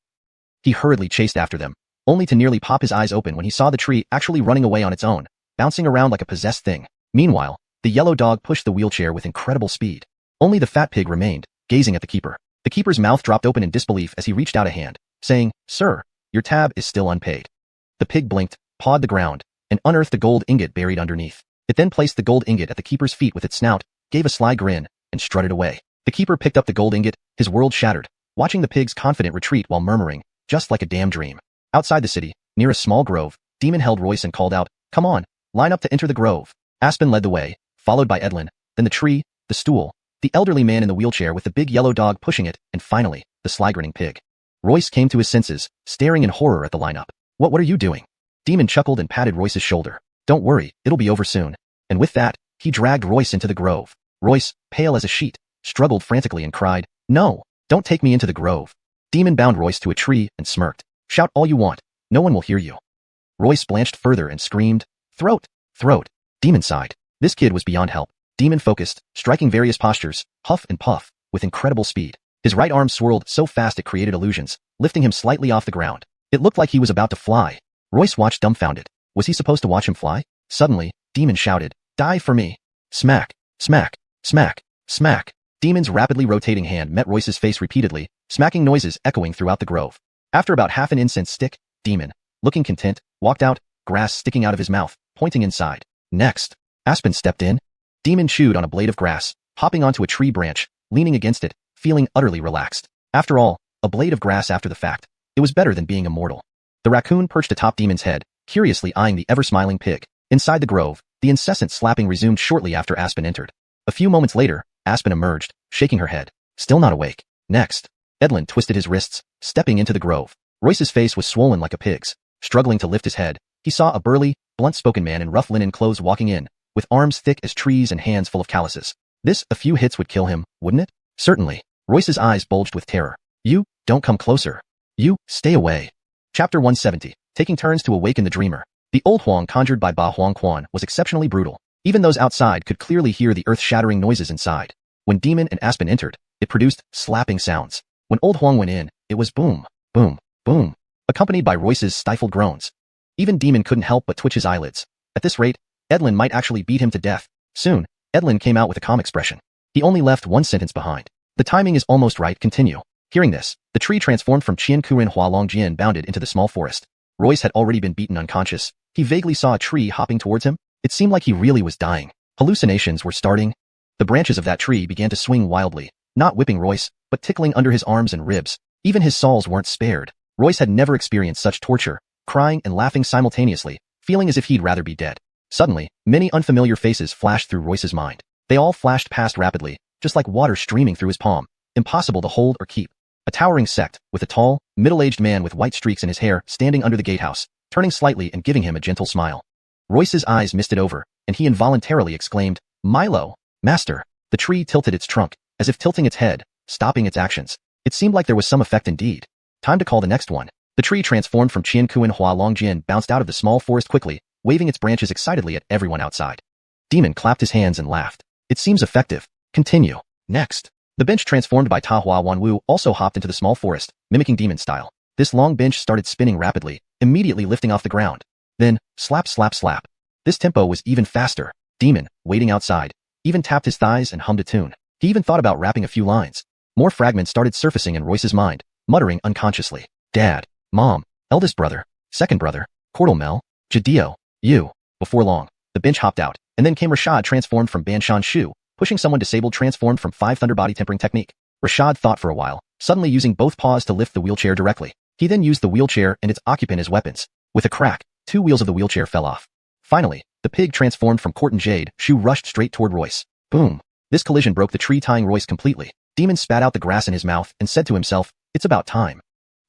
He hurriedly chased after them, only to nearly pop his eyes open when he saw the tree actually running away on its own, bouncing around like a possessed thing. Meanwhile, the yellow dog pushed the wheelchair with incredible speed. Only the fat pig remained, gazing at the keeper. The keeper's mouth dropped open in disbelief as he reached out a hand, saying, Sir, your tab is still unpaid. The pig blinked, pawed the ground, and unearthed a gold ingot buried underneath. It then placed the gold ingot at the keeper's feet with its snout, gave a sly grin, and strutted away. The keeper picked up the gold ingot, his world shattered, watching the pig's confident retreat while murmuring, just like a damn dream. Outside the city, near a small grove, Demon held Royce and called out, come on, line up to enter the grove. Aspen led the way, followed by Edlin, then the tree, the stool, the elderly man in the wheelchair with the big yellow dog pushing it, and finally, the sly grinning pig. Royce came to his senses, staring in horror at the lineup. What are you doing? Demon chuckled and patted Royce's shoulder. Don't worry, it'll be over soon. And with that, he dragged Royce into the grove. Royce, pale as a sheet, struggled frantically and cried, no, don't take me into the grove. Demon bound Royce to a tree and smirked. Shout all you want, no one will hear you. Royce blanched further and screamed, throat, throat. Demon sighed. This kid was beyond help. Demon focused, striking various postures, huff and puff, with incredible speed. His right arm swirled so fast it created illusions, lifting him slightly off the ground. It looked like he was about to fly. Royce watched dumbfounded. Was he supposed to watch him fly? Suddenly, Demon shouted, dive for me. Smack, smack, smack, smack. Demon's rapidly rotating hand met Royce's face repeatedly, smacking noises echoing throughout the grove. After about half an incense stick, Demon, looking content, walked out, grass sticking out of his mouth, pointing inside. Next, Aspen stepped in. Demon chewed on a blade of grass, hopping onto a tree branch, leaning against it, feeling utterly relaxed. After all, a blade of grass after the fact. It was better than being immortal. The raccoon perched atop Demon's head, curiously eyeing the ever-smiling pig. Inside the grove, the incessant slapping resumed shortly after Aspen entered. A few moments later, Aspen emerged, shaking her head. Still not awake. Next, Edlin twisted his wrists, stepping into the grove. Royce's face was swollen like a pig's. Struggling to lift his head, he saw a burly, blunt-spoken man in rough linen clothes walking in, with arms thick as trees and hands full of calluses. This, a few hits would kill him, wouldn't it? Certainly. Royce's eyes bulged with terror. You, don't come closer. You, stay away. Chapter 170, taking turns to awaken the dreamer. The old Huang conjured by Ba Huang Quan was exceptionally brutal. Even those outside could clearly hear the earth-shattering noises inside. When Demon and Aspen entered, it produced slapping sounds. When old Huang went in, it was boom, boom, boom, accompanied by Royce's stifled groans. Even Demon couldn't help but twitch his eyelids. At this rate, Edlin might actually beat him to death. Soon, Edlin came out with a calm expression. He only left one sentence behind. The timing is almost right, continue. Hearing this, the tree transformed from Qian Kurin Hua Long Jian bounded into the small forest. Royce had already been beaten unconscious. He vaguely saw a tree hopping towards him. It seemed like he really was dying. Hallucinations were starting. The branches of that tree began to swing wildly, not whipping Royce, but tickling under his arms and ribs. Even his soles weren't spared. Royce had never experienced such torture, crying and laughing simultaneously, feeling as if he'd rather be dead. Suddenly, many unfamiliar faces flashed through Royce's mind. They all flashed past rapidly, just like water streaming through his palm, impossible to hold or keep. A towering sect, with a tall, middle-aged man with white streaks in his hair standing under the gatehouse, turning slightly and giving him a gentle smile. Royce's eyes misted over, and he involuntarily exclaimed, "Milo, master." The tree tilted its trunk, as if tilting its head, stopping its actions. It seemed like there was some effect indeed. Time to call the next one. The tree transformed from Qian Kuan Hua Longjin bounced out of the small forest quickly, waving its branches excitedly at everyone outside. Demon clapped his hands and laughed. It seems effective. Continue. Next. The bench transformed by Ta Hua Wanwu also hopped into the small forest, mimicking demon style. This long bench started spinning rapidly, immediately lifting off the ground. Then, slap slap slap. This tempo was even faster. Demon, waiting outside, even tapped his thighs and hummed a tune. He even thought about rapping a few lines. More fragments started surfacing in Royce's mind, muttering unconsciously. Dad, Mom, eldest brother, second brother, Cordal Mel, Jadeo, you. Before long, the bench hopped out, and then came Rashad transformed from Banshan Shu, pushing someone disabled transformed from 5 Thunder Body Tempering Technique. Rashad thought for a while, suddenly using both paws to lift the wheelchair directly. He then used the wheelchair and its occupant as weapons. With a crack, 2 wheels of the wheelchair fell off. Finally, the pig transformed from Corton Jade Shu rushed straight toward Royce. Boom. This collision broke the tree, tying Royce completely. Demon spat out the grass in his mouth and said to himself, "It's about time."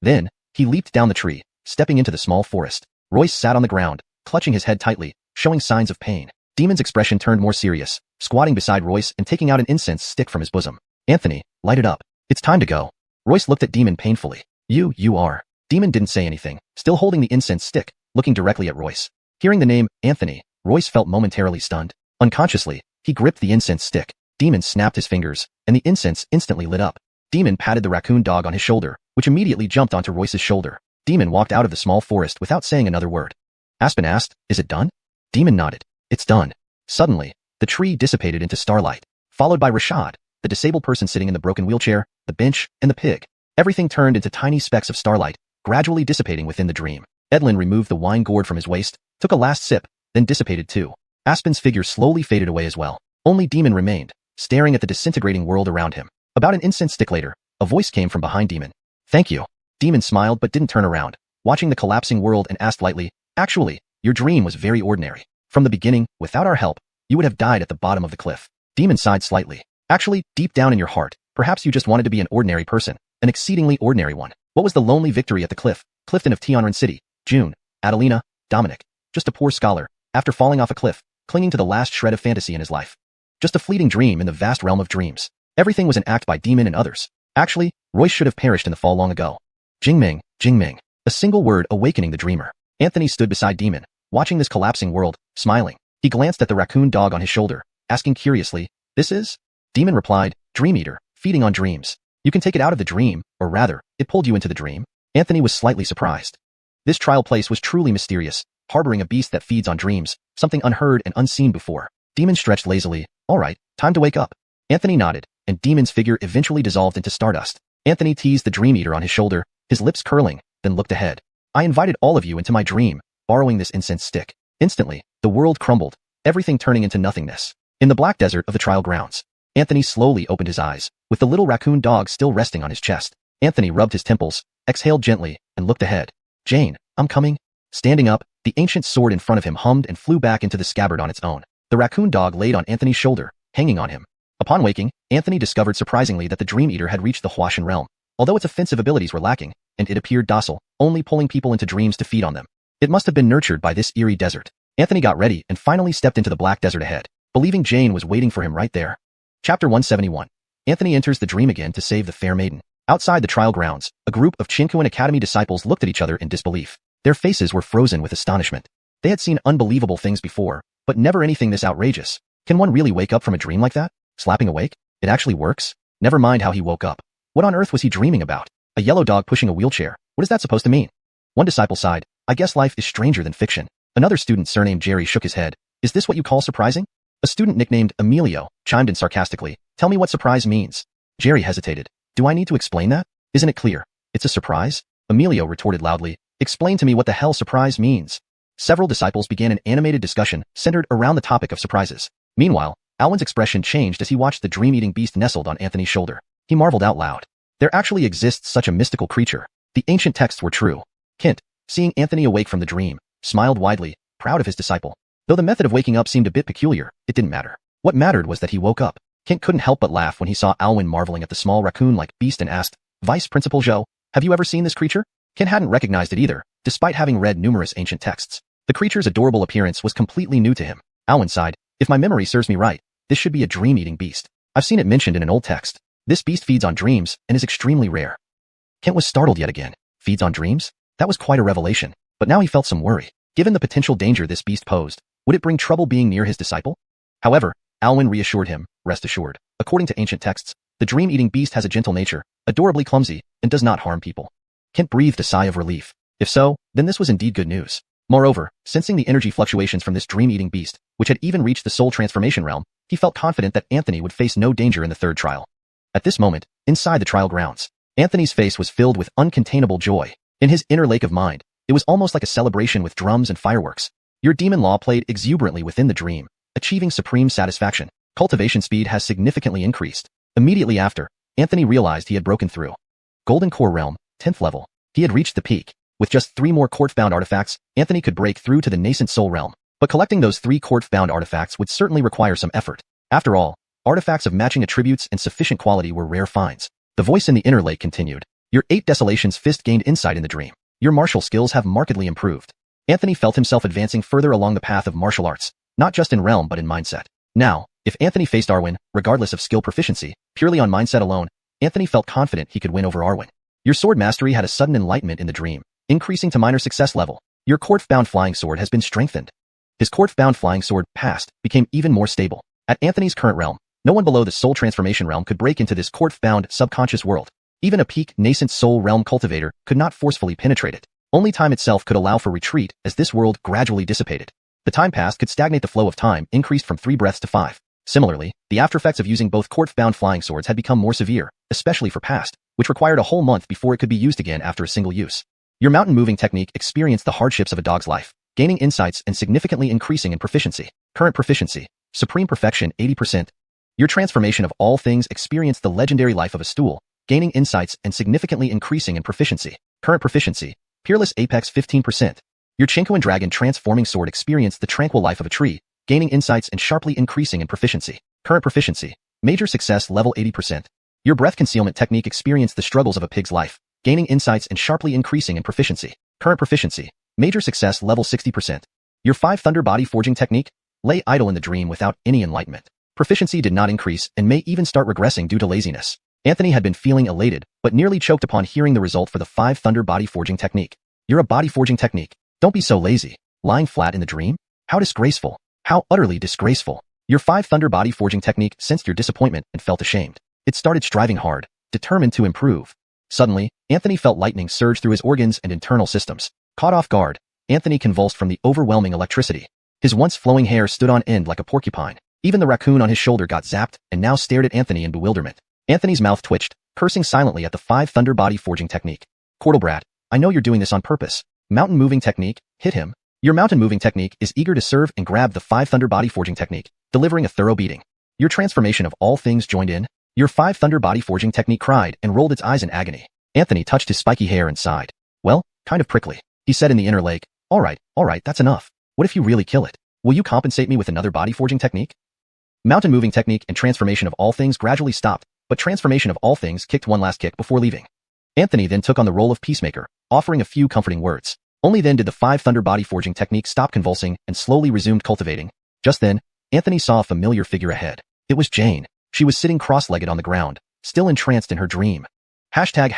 Then, he leaped down the tree, stepping into the small forest. Royce sat on the ground, clutching his head tightly, showing signs of pain. Demon's expression turned more serious, squatting beside Royce and taking out an incense stick from his bosom. "Anthony, light it up. It's time to go." Royce looked at Demon painfully. You are." Demon didn't say anything, still holding the incense stick, looking directly at Royce. Hearing the name, Anthony, Royce felt momentarily stunned. Unconsciously, he gripped the incense stick. Demon snapped his fingers, and the incense instantly lit up. Demon patted the raccoon dog on his shoulder, which immediately jumped onto Royce's shoulder. Demon walked out of the small forest without saying another word. Aspen asked, "Is it done?" Demon nodded. "It's done." Suddenly, the tree dissipated into starlight, followed by Rashad, the disabled person sitting in the broken wheelchair, the bench, and the pig. Everything turned into tiny specks of starlight, gradually dissipating within the dream. Edlin removed the wine gourd from his waist, took a last sip, then dissipated too. Aspen's figure slowly faded away as well. Only Demon remained, staring at the disintegrating world around him. About an incense stick later, a voice came from behind Demon. "Thank you." Demon smiled but didn't turn around, watching the collapsing world and asked lightly, "Actually, your dream was very ordinary. From the beginning, without our help, you would have died at the bottom of the cliff." Demon sighed slightly. "Actually, deep down in your heart, perhaps you just wanted to be an ordinary person, an exceedingly ordinary one. What was the lonely victory at the cliff? Clifton of Tianren City, June, Adelina, Dominic. Just a poor scholar, after falling off a cliff, clinging to the last shred of fantasy in his life. Just a fleeting dream in the vast realm of dreams. Everything was an act by Demon and others. Actually, Royce should have perished in the fall long ago." Jingming, Jingming. A single word awakening the dreamer. Anthony stood beside Demon, watching this collapsing world, smiling. He glanced at the raccoon dog on his shoulder, asking curiously, "This is?" Demon replied, "Dream Eater, feeding on dreams. You can take it out of the dream, or rather, it pulled you into the dream." Anthony was slightly surprised. This trial place was truly mysterious, harboring a beast that feeds on dreams, something unheard and unseen before. Demon stretched lazily. "All right, time to wake up." Anthony nodded, and Demon's figure eventually dissolved into stardust. Anthony teased the Dream Eater on his shoulder, his lips curling, then looked ahead. "I invited all of you into my dream, borrowing this incense stick." Instantly, the world crumbled, everything turning into nothingness. In the black desert of the trial grounds, Anthony slowly opened his eyes, with the little raccoon dog still resting on his chest. Anthony rubbed his temples, exhaled gently, and looked ahead. "Jane, I'm coming." Standing up, the ancient sword in front of him hummed and flew back into the scabbard on its own. The raccoon dog laid on Anthony's shoulder, hanging on him. Upon waking, Anthony discovered surprisingly that the Dream Eater had reached the Huashan realm. Although its offensive abilities were lacking, and it appeared docile, only pulling people into dreams to feed on them. It must have been nurtured by this eerie desert. Anthony got ready and finally stepped into the black desert ahead, believing Jane was waiting for him right there. Chapter 171. Anthony enters the dream again to save the fair maiden. Outside the trial grounds, a group of Chinkuan Academy disciples looked at each other in disbelief. Their faces were frozen with astonishment. They had seen unbelievable things before, but never anything this outrageous. Can one really wake up from a dream like that? Slapping awake? It actually works? Never mind how he woke up. What on earth was he dreaming about? A yellow dog pushing a wheelchair. What is that supposed to mean? One disciple sighed. "I guess life is stranger than fiction." Another student surnamed Jerry shook his head. "Is this what you call surprising?" A student nicknamed Emilio chimed in sarcastically. "Tell me what surprise means." Jerry hesitated. "Do I need to explain that? Isn't it clear? It's a surprise?" Emilio retorted loudly. "Explain to me what the hell surprise means." Several disciples began an animated discussion centered around the topic of surprises. Meanwhile, Alwyn's expression changed as he watched the dream-eating beast nestled on Anthony's shoulder. He marveled out loud. There actually exists such a mystical creature. The ancient texts were true. Kent, seeing Anthony awake from the dream, smiled widely, proud of his disciple. Though the method of waking up seemed a bit peculiar, it didn't matter. What mattered was that he woke up. Kent couldn't help but laugh when he saw Alwyn marveling at the small raccoon-like beast and asked, Vice Principal Zhou, have you ever seen this creature? Kent hadn't recognized it either, despite having read numerous ancient texts. The creature's adorable appearance was completely new to him. Alwyn sighed, if my memory serves me right, this should be a dream-eating beast. I've seen it mentioned in an old text. This beast feeds on dreams and is extremely rare. Kent was startled yet again. Feeds on dreams? That was quite a revelation, but now he felt some worry. Given the potential danger this beast posed, would it bring trouble being near his disciple? However, Alwyn reassured him, rest assured. According to ancient texts, the dream-eating beast has a gentle nature, adorably clumsy, and does not harm people. Kent breathed a sigh of relief. If so, then this was indeed good news. Moreover, sensing the energy fluctuations from this dream-eating beast, which had even reached the soul transformation realm, he felt confident that Anthony would face no danger in the third trial. At this moment, inside the trial grounds, Anthony's face was filled with uncontainable joy. In his inner lake of mind, it was almost like a celebration with drums and fireworks. Your demon law played exuberantly within the dream, achieving supreme satisfaction. Cultivation speed has significantly increased. Immediately after, Anthony realized he had broken through. Golden Core Realm, 10th level. He had reached the peak. With just 3 more court-bound artifacts, Anthony could break through to the nascent soul realm. But collecting those 3 court-bound artifacts would certainly require some effort. After all, artifacts of matching attributes and sufficient quality were rare finds. The voice in the inner lake continued. Your 8 Desolations fist gained insight in the dream. Your martial skills have markedly improved. Anthony felt himself advancing further along the path of martial arts, not just in realm but in mindset. Now, if Anthony faced Arwen, regardless of skill proficiency, purely on mindset alone, Anthony felt confident he could win over Arwen. Your sword mastery had a sudden enlightenment in the dream, increasing to minor success level. Your court-bound flying sword has been strengthened. His court-bound flying sword, past, became even more stable. At Anthony's current realm, no one below the soul transformation realm could break into this court-bound subconscious world. Even a peak nascent soul realm cultivator could not forcefully penetrate it. Only time itself could allow for retreat as this world gradually dissipated. The time passed could stagnate the flow of time, increased from 3 breaths to 5. Similarly, the aftereffects of using both court-bound flying swords had become more severe, especially for past, which required a whole month before it could be used again after a single use. Your mountain moving technique experienced the hardships of a dog's life, gaining insights and significantly increasing in proficiency. Current proficiency, supreme perfection 80%. Your transformation of all things experienced the legendary life of a stool, gaining insights and significantly increasing in proficiency. Current proficiency, peerless apex 15%. Your Chinkoan dragon transforming sword experienced the tranquil life of a tree, gaining insights and sharply increasing in proficiency. Current proficiency, major success level 80%. Your breath concealment technique experienced the struggles of a pig's life, gaining insights and sharply increasing in proficiency. Current proficiency, major success level 60%. Your 5 thunder body forging technique, lay idle in the dream without any enlightenment. Proficiency did not increase and may even start regressing due to laziness. Anthony had been feeling elated, but nearly choked upon hearing the result for the 5 thunder body forging technique. You're a body forging technique. Don't be so lazy. Lying flat in the dream? How disgraceful. How utterly disgraceful. Your 5 thunder body forging technique sensed your disappointment and felt ashamed. It started striving hard, determined to improve. Suddenly, Anthony felt lightning surge through his organs and internal systems. Caught off guard, Anthony convulsed from the overwhelming electricity. His once flowing hair stood on end like a porcupine. Even the raccoon on his shoulder got zapped and now stared at Anthony in bewilderment. Anthony's mouth twitched, cursing silently at the 5 thunder body forging technique. Cordelbrat, I know you're doing this on purpose. Mountain moving technique, hit him. Your mountain moving technique is eager to serve and grab the 5 thunder body forging technique, delivering a thorough beating. Your transformation of all things joined in. Your 5 thunder body forging technique cried and rolled its eyes in agony. Anthony touched his spiky hair and sighed. Well, kind of prickly. He said in the inner lake, all right, that's enough. What if you really kill it? Will you compensate me with another body forging technique? Mountain moving technique and transformation of all things gradually stopped, but transformation of all things kicked one last kick before leaving. Anthony then took on the role of peacemaker, offering a few comforting words. Only then did the 5 thunder body forging technique stop convulsing and slowly resumed cultivating. Just then, Anthony saw a familiar figure ahead. It was Jane. She was sitting cross-legged on the ground, still entranced in her dream. Hashtag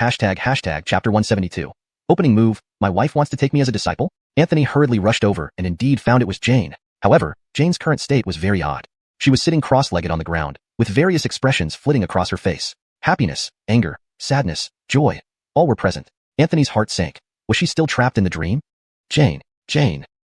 chapter 172. Opening move, my wife wants to take me as a disciple? Anthony hurriedly rushed over and indeed found it was Jane. However, Jane's current state was very odd. She was sitting cross-legged on the ground, with various expressions flitting across her face. Happiness, anger, sadness, joy, all were present. Anthony's heart sank. Was she still trapped in the dream? Jane.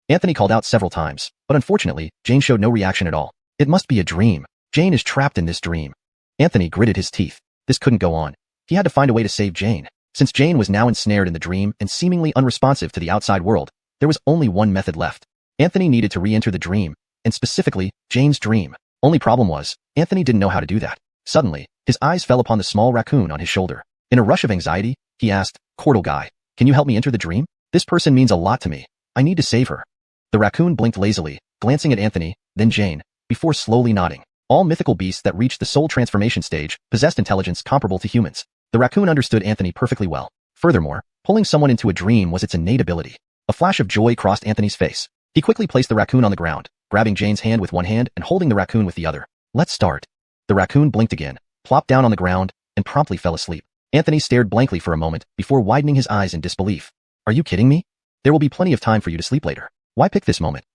Anthony called out several times, but unfortunately, Jane showed no reaction at all. It must be a dream. Jane is trapped in this dream. Anthony gritted his teeth. This couldn't go on. He had to find a way to save Jane. Since Jane was now ensnared in the dream and seemingly unresponsive to the outside world, there was only one method left. Anthony needed to re-enter the dream, and specifically, Jane's dream. Only problem was, Anthony didn't know how to do that. Suddenly, his eyes fell upon the small raccoon on his shoulder. In a rush of anxiety, he asked, Cordal Guy, can you help me enter the dream? This person means a lot to me. I need to save her. The raccoon blinked lazily, glancing at Anthony, then Jane, before slowly nodding. All mythical beasts that reached the soul transformation stage possessed intelligence comparable to humans. The raccoon understood Anthony perfectly well. Furthermore, pulling someone into a dream was its innate ability. A flash of joy crossed Anthony's face. He quickly placed the raccoon on the ground, grabbing Jane's hand with one hand and holding the raccoon with the other. Let's start. The raccoon blinked again, plopped down on the ground, and promptly fell asleep. Anthony stared blankly for a moment before widening his eyes in disbelief. Are you kidding me? There will be plenty of time for you to sleep later. Why pick this moment?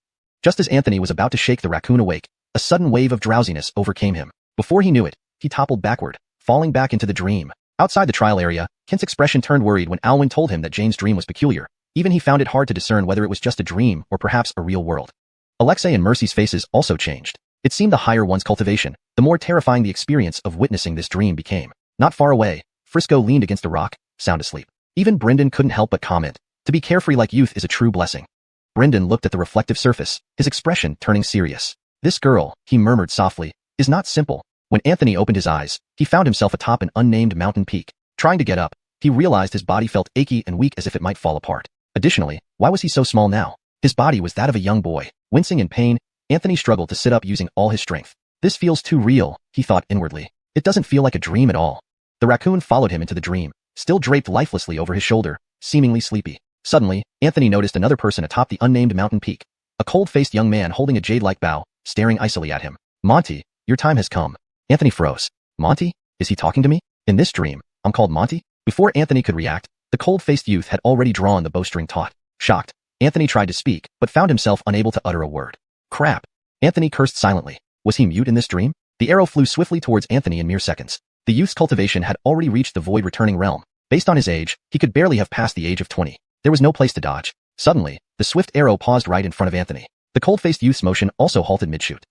Just as Anthony was about to shake the raccoon awake, a sudden wave of drowsiness overcame him. Before he knew it, he toppled backward, falling back into the dream. Outside the trial area, Kent's expression turned worried when Alwyn told him that Jane's dream was peculiar. Even he found it hard to discern whether it was just a dream or perhaps a real world. Alexei and Mercy's faces also changed. It seemed the higher one's cultivation, the more terrifying the experience of witnessing this dream became. Not far away, Frisco leaned against a rock, sound asleep. Even Brendan couldn't help but comment, to be carefree like youth is a true blessing. Brendan looked at the reflective surface, his expression turning serious. This girl, he murmured softly, is not simple. When Anthony opened his eyes, he found himself atop an unnamed mountain peak. Trying to get up, he realized his body felt achy and weak as if it might fall apart. Additionally, why was he so small now? His body was that of a young boy. Wincing in pain, Anthony struggled to sit up using all his strength. This feels too real, he thought inwardly. It doesn't feel like a dream at all. The raccoon followed him into the dream, still draped lifelessly over his shoulder, seemingly sleepy. Suddenly, Anthony noticed another person atop the unnamed mountain peak. A cold-faced young man holding a jade-like bow, staring icily at him. Monty, your time has come. Anthony froze. Monty? Is he talking to me? In this dream, I'm called Monty? Before Anthony could react, the cold-faced youth had already drawn the bowstring taut. Shocked, Anthony tried to speak, but found himself unable to utter a word. Crap. Anthony cursed silently. Was he mute in this dream? The arrow flew swiftly towards Anthony in mere seconds. The youth's cultivation had already reached the void-returning realm. Based on his age, he could barely have passed the age of 20. There was no place to dodge. Suddenly, the swift arrow paused right in front of Anthony. The cold-faced youth's motion also halted mid-shoot.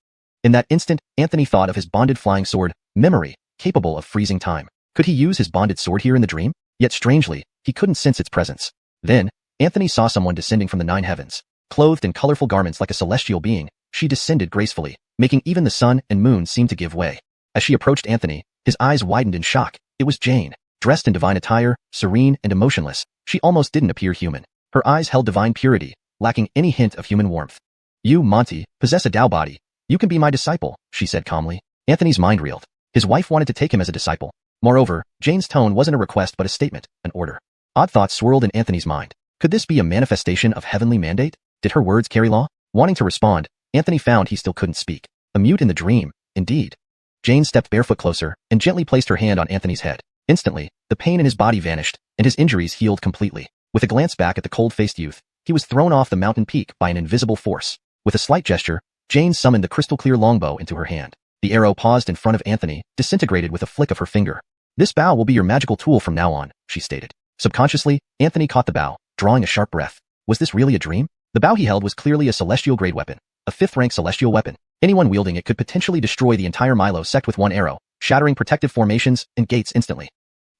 In that instant, Anthony thought of his bonded flying sword, Memory, capable of freezing time. Could he use his bonded sword here in the dream? Yet strangely, he couldn't sense its presence. Then, Anthony saw someone descending from the 9 heavens. Clothed in colorful garments like a celestial being, she descended gracefully, making even the sun and moon seem to give way. As she approached Anthony, his eyes widened in shock. It was Jane. Dressed in divine attire, serene and emotionless, she almost didn't appear human. Her eyes held divine purity, lacking any hint of human warmth. You, Monty, possess a Tao body. You can be my disciple, she said calmly. Anthony's mind reeled. His wife wanted to take him as a disciple. Moreover, Jane's tone wasn't a request but a statement, an order. Odd thoughts swirled in Anthony's mind. Could this be a manifestation of heavenly mandate? Did her words carry law? Wanting to respond, Anthony found he still couldn't speak. A mute in the dream, indeed. Jane stepped barefoot closer and gently placed her hand on Anthony's head. Instantly, the pain in his body vanished, and his injuries healed completely. With a glance back at the cold-faced youth, he was thrown off the mountain peak by an invisible force. With a slight gesture, Jane summoned the crystal-clear longbow into her hand. The arrow paused in front of Anthony, disintegrated with a flick of her finger. This bow will be your magical tool from now on, she stated. Subconsciously, Anthony caught the bow, drawing a sharp breath. Was this really a dream? The bow he held was clearly a celestial-grade weapon, a 5th-rank celestial weapon. Anyone wielding it could potentially destroy the entire Milo sect with one arrow, shattering protective formations and gates instantly.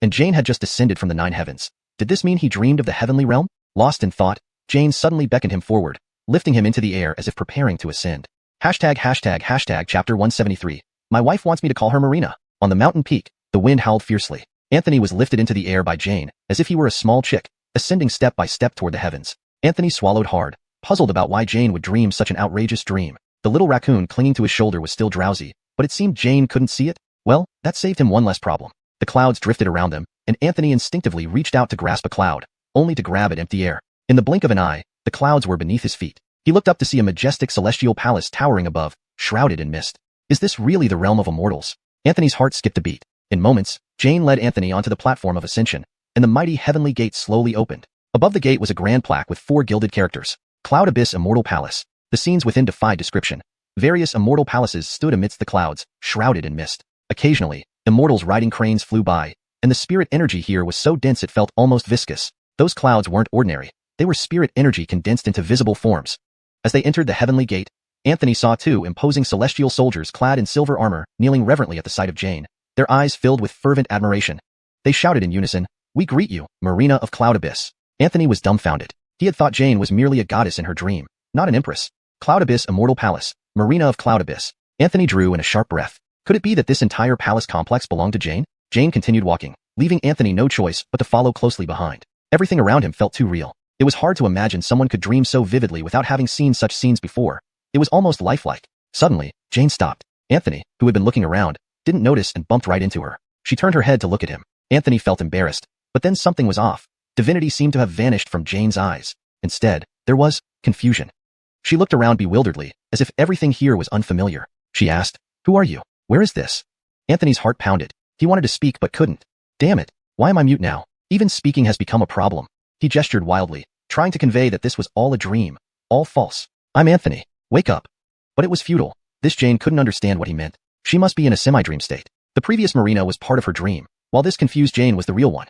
And Jane had just descended from the 9 heavens. Did this mean he dreamed of the heavenly realm? Lost in thought, Jane suddenly beckoned him forward, lifting him into the air as if preparing to ascend. Chapter 173. My wife wants me to call her Marina. On the mountain peak, the wind howled fiercely. Anthony was lifted into the air by Jane, as if he were a small chick, ascending step by step toward the heavens. Anthony swallowed hard, puzzled about why Jane would dream such an outrageous dream. The little raccoon clinging to his shoulder was still drowsy, but it seemed Jane couldn't see it. Well, that saved him one less problem. The clouds drifted around them, and Anthony instinctively reached out to grasp a cloud, only to grab at empty air. In the blink of an eye, the clouds were beneath his feet. He looked up to see a majestic celestial palace towering above, shrouded in mist. Is this really the realm of immortals? Anthony's heart skipped a beat. In moments, Jane led Anthony onto the platform of ascension, and the mighty heavenly gate slowly opened. Above the gate was a grand plaque with 4 gilded characters. Cloud Abyss Immortal Palace. The scenes within defied description. Various immortal palaces stood amidst the clouds, shrouded in mist. Occasionally, immortals riding cranes flew by, and the spirit energy here was so dense it felt almost viscous. Those clouds weren't ordinary. They were spirit energy condensed into visible forms. As they entered the heavenly gate, Anthony saw 2 imposing celestial soldiers clad in silver armor, kneeling reverently at the sight of Jane, their eyes filled with fervent admiration. They shouted in unison, "We greet you, Marina of Cloud Abyss." Anthony was dumbfounded. He had thought Jane was merely a goddess in her dream, not an empress. Cloud Abyss Immortal Palace, Marina of Cloud Abyss. Anthony drew in a sharp breath. Could it be that this entire palace complex belonged to Jane? Jane continued walking, leaving Anthony no choice but to follow closely behind. Everything around him felt too real. It was hard to imagine someone could dream so vividly without having seen such scenes before. It was almost lifelike. Suddenly, Jane stopped. Anthony, who had been looking around, didn't notice and bumped right into her. She turned her head to look at him. Anthony felt embarrassed, but then something was off. Divinity seemed to have vanished from Jane's eyes. Instead, there was confusion. She looked around bewilderedly, as if everything here was unfamiliar. She asked, "Who are you? Where is this?" Anthony's heart pounded. He wanted to speak but couldn't. Damn it, why am I mute now? Even speaking has become a problem. He gestured wildly, trying to convey that this was all a dream, all false. "I'm Anthony. Wake up." But it was futile. This Jane couldn't understand what he meant. She must be in a semi-dream state. The previous Marina was part of her dream, while this confused Jane was the real one.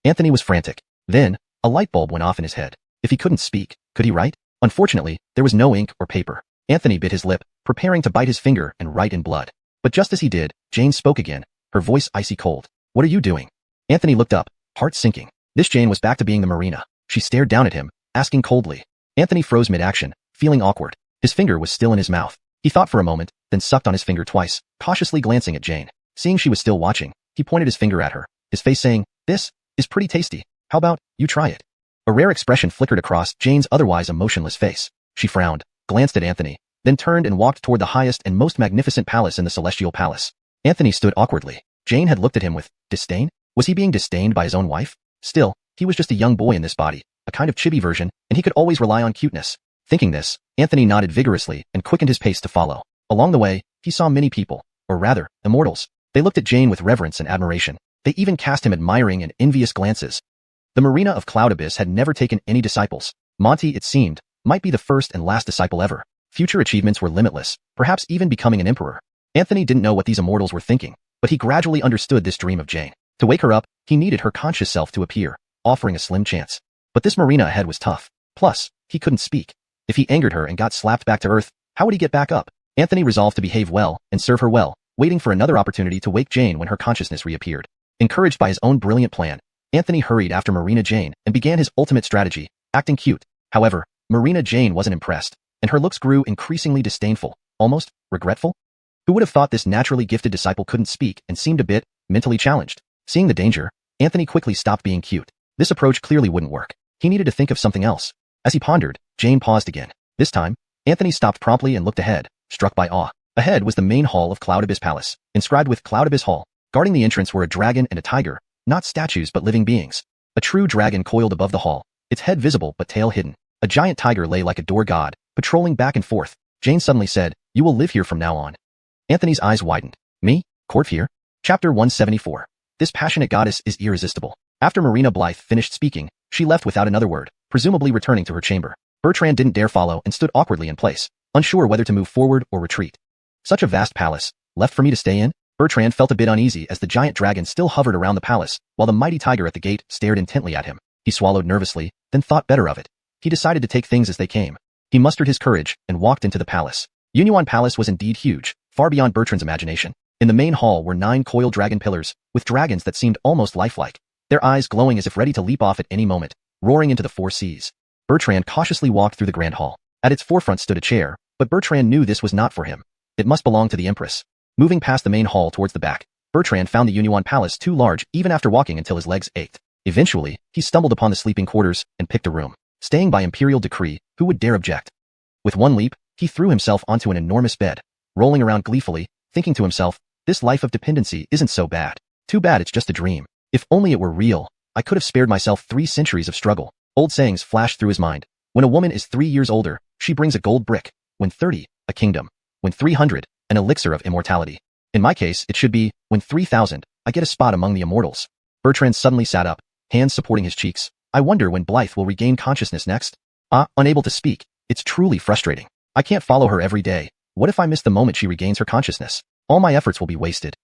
Anthony was frantic. Then, a light bulb went off in his head. If he couldn't speak, could he write? Unfortunately, there was no ink or paper. Anthony bit his lip, preparing to bite his finger and write in blood. But just as he did, Jane spoke again, her voice icy cold. "What are you doing?" Anthony looked up, heart sinking. This Jane was back to being the Marina. She stared down at him, asking coldly. Anthony froze mid-action, feeling awkward. His finger was still in his mouth. He thought for a moment, then sucked on his finger twice, cautiously glancing at Jane. Seeing she was still watching, he pointed his finger at her, his face saying, "This is pretty tasty. How about you try it?" A rare expression flickered across Jane's otherwise emotionless face. She frowned, glanced at Anthony, then turned and walked toward the highest and most magnificent palace in the Celestial Palace. Anthony stood awkwardly. Jane had looked at him with disdain. Was he being disdained by his own wife? Still, he was just a young boy in this body, a kind of chibi version, and he could always rely on cuteness. Thinking this, Anthony nodded vigorously and quickened his pace to follow. Along the way, he saw many people, or rather, immortals. They looked at Jane with reverence and admiration. They even cast him admiring and envious glances. The Marina of Cloud Abyss had never taken any disciples. Monty, it seemed, might be the first and last disciple ever. Future achievements were limitless, perhaps even becoming an emperor. Anthony didn't know what these immortals were thinking, but he gradually understood this dream of Jane. To wake her up, he needed her conscious self to appear, offering a slim chance. But this Marina ahead was tough. Plus, he couldn't speak. If he angered her and got slapped back to earth, how would he get back up? Anthony resolved to behave well and serve her well, waiting for another opportunity to wake Jane when her consciousness reappeared. Encouraged by his own brilliant plan, Anthony hurried after Marina Jane and began his ultimate strategy, acting cute. However, Marina Jane wasn't impressed, and her looks grew increasingly disdainful, almost regretful. Who would have thought this naturally gifted disciple couldn't speak and seemed a bit mentally challenged? Seeing the danger, Anthony quickly stopped being cute. This approach clearly wouldn't work. He needed to think of something else. As he pondered, Jane paused again. This time, Anthony stopped promptly and looked ahead, struck by awe. Ahead was the main hall of Cloud Abyss Palace, inscribed with Cloud Abyss Hall. Guarding the entrance were a dragon and a tiger, not statues but living beings. A true dragon coiled above the hall, its head visible but tail hidden. A giant tiger lay like a door god, patrolling back and forth. Jane suddenly said, "You will live here from now on." Anthony's eyes widened. "Me? Court here?" Chapter 174. This passionate goddess is irresistible. After Marina Blythe finished speaking, she left without another word, presumably returning to her chamber. Bertrand didn't dare follow and stood awkwardly in place, unsure whether to move forward or retreat. Such a vast palace, left for me to stay in? Bertrand felt a bit uneasy as the giant dragon still hovered around the palace, while the mighty tiger at the gate stared intently at him. He swallowed nervously, then thought better of it. He decided to take things as they came. He mustered his courage and walked into the palace. Yunyuan Palace was indeed huge, far beyond Bertrand's imagination. In the main hall were 9 coiled dragon pillars, with dragons that seemed almost lifelike, their eyes glowing as if ready to leap off at any moment, roaring into the 4 seas. Bertrand cautiously walked through the grand hall. At its forefront stood a chair, but Bertrand knew this was not for him. It must belong to the Empress. Moving past the main hall towards the back, Bertrand found the Yunyuan Palace too large even after walking until his legs ached. Eventually, he stumbled upon the sleeping quarters and picked a room. Staying by imperial decree, who would dare object? With one leap, he threw himself onto an enormous bed, rolling around gleefully, thinking to himself, this life of dependency isn't so bad. Too bad it's just a dream. If only it were real, I could have spared myself 3 centuries of struggle. Old sayings flashed through his mind. When a woman is 3 years older, she brings a gold brick. When 30, a kingdom. When 300, an elixir of immortality. In my case, it should be, when 3000, I get a spot among the immortals. Bertrand suddenly sat up, hands supporting his cheeks. I wonder when Blythe will regain consciousness next. Unable to speak. It's truly frustrating. I can't follow her every day. What if I miss the moment she regains her consciousness? All my efforts will be wasted.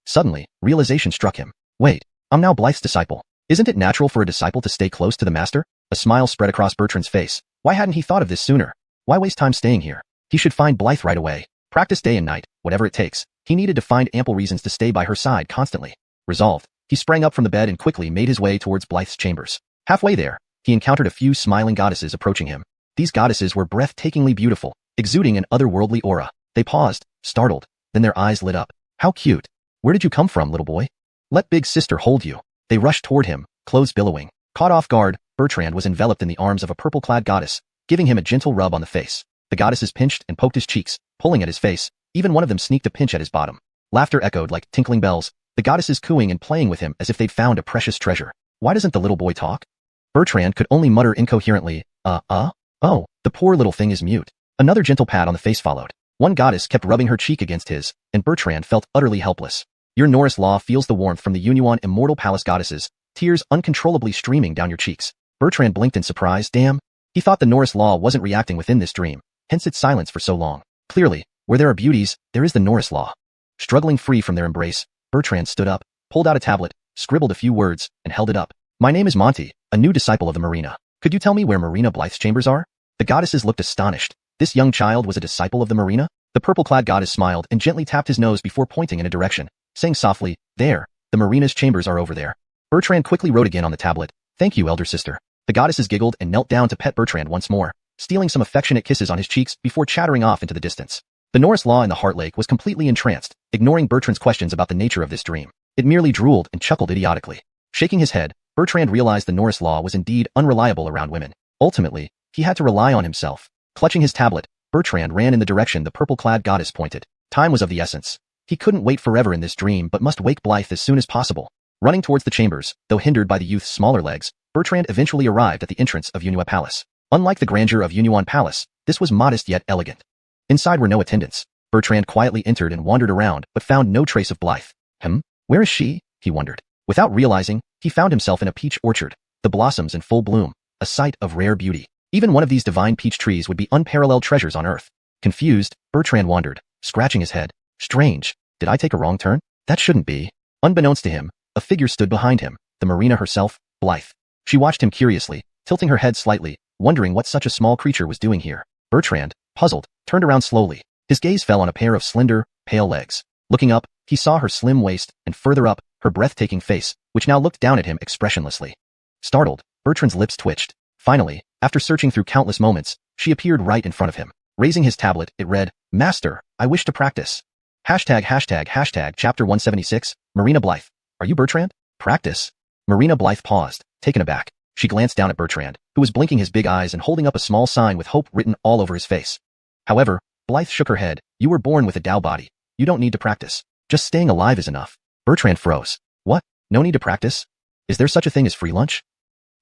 Suddenly, realization struck him. Wait, I'm now Blythe's disciple. Isn't it natural for a disciple to stay close to the master? A smile spread across Bertrand's face. Why hadn't he thought of this sooner? Why waste time staying here? He should find Blythe right away. Practice day and night, whatever it takes. He needed to find ample reasons to stay by her side constantly. Resolved, he sprang up from the bed and quickly made his way towards Blythe's chambers. Halfway there, he encountered a few smiling goddesses approaching him. These goddesses were breathtakingly beautiful, exuding an otherworldly aura. They paused, startled, then their eyes lit up. How cute. Where did you come from, little boy? Let big sister hold you. They rushed toward him, clothes billowing. Caught off guard, Bertrand was enveloped in the arms of a purple-clad goddess, giving him a gentle rub on the face. The goddesses pinched and poked his cheeks, pulling at his face, Even one of them sneaked a pinch at his bottom. Laughter echoed like tinkling bells, the goddesses cooing and playing with him as if they'd found a precious treasure. Why doesn't the little boy talk? Bertrand could only mutter incoherently, oh, the poor little thing is mute. Another gentle pat on the face followed. One goddess kept rubbing her cheek against his, and Bertrand felt utterly helpless. Your Norris law feels the warmth from the Yunyuan immortal palace goddesses, tears uncontrollably streaming down your cheeks. Bertrand blinked in surprise. Damn. He thought the Norris law wasn't reacting within this dream, hence its silence for so long. Clearly, where there are beauties, there is the Norris law. Struggling free from their embrace, Bertrand stood up, pulled out a tablet, scribbled a few words, and held it up. My name is Monty, a new disciple of the Marina. Could you tell me where Marina Blythe's chambers are? The goddesses looked astonished. This young child was a disciple of the Marina? The purple-clad goddess smiled and gently tapped his nose before pointing in a direction, saying softly, there, the Marina's chambers are over there. Bertrand quickly wrote again on the tablet, thank you, elder sister. The goddesses giggled and knelt down to pet Bertrand once more, stealing some affectionate kisses on his cheeks before chattering off into the distance. The Norris law in the Heart Lake was completely entranced, ignoring Bertrand's questions about the nature of this dream. It merely drooled and chuckled idiotically. Shaking his head, Bertrand realized the Norris law was indeed unreliable around women. Ultimately, he had to rely on himself. Clutching his tablet, Bertrand ran in the direction the purple-clad goddess pointed. Time was of the essence. He couldn't wait forever in this dream but must wake Blythe as soon as possible. Running towards the chambers, though hindered by the youth's smaller legs, Bertrand eventually arrived at the entrance of Yunyuan Palace. Unlike the grandeur of Yunyuan Palace, this was modest yet elegant. Inside were no attendants. Bertrand quietly entered and wandered around but found no trace of Blythe. Where is she? He wondered. Without realizing, he found himself in a peach orchard, the blossoms in full bloom, a sight of rare beauty. Even one of these divine peach trees would be unparalleled treasures on earth. Confused, Bertrand wandered, scratching his head. Strange. Did I take a wrong turn? That shouldn't be. Unbeknownst to him, a figure stood behind him, the Marina herself, Blythe. She watched him curiously, tilting her head slightly, wondering what such a small creature was doing here. Bertrand, puzzled, turned around slowly. His gaze fell on a pair of slender, pale legs. Looking up, he saw her slim waist, and further up, her breathtaking face, which now looked down at him expressionlessly. Startled, Bertrand's lips twitched. Finally, after searching through countless moments, she appeared right in front of him. Raising his tablet, it read, Master, I wish to practice. Hashtag chapter 176, Marina Blythe. Are you Bertrand? Practice? Marina Blythe paused, taken aback. She glanced down at Bertrand, who was blinking his big eyes and holding up a small sign with hope written all over his face. However, Blythe shook her head. You were born with a Tao body. You don't need to practice. Just staying alive is enough. Bertrand froze. What? No need to practice? Is there such a thing as free lunch?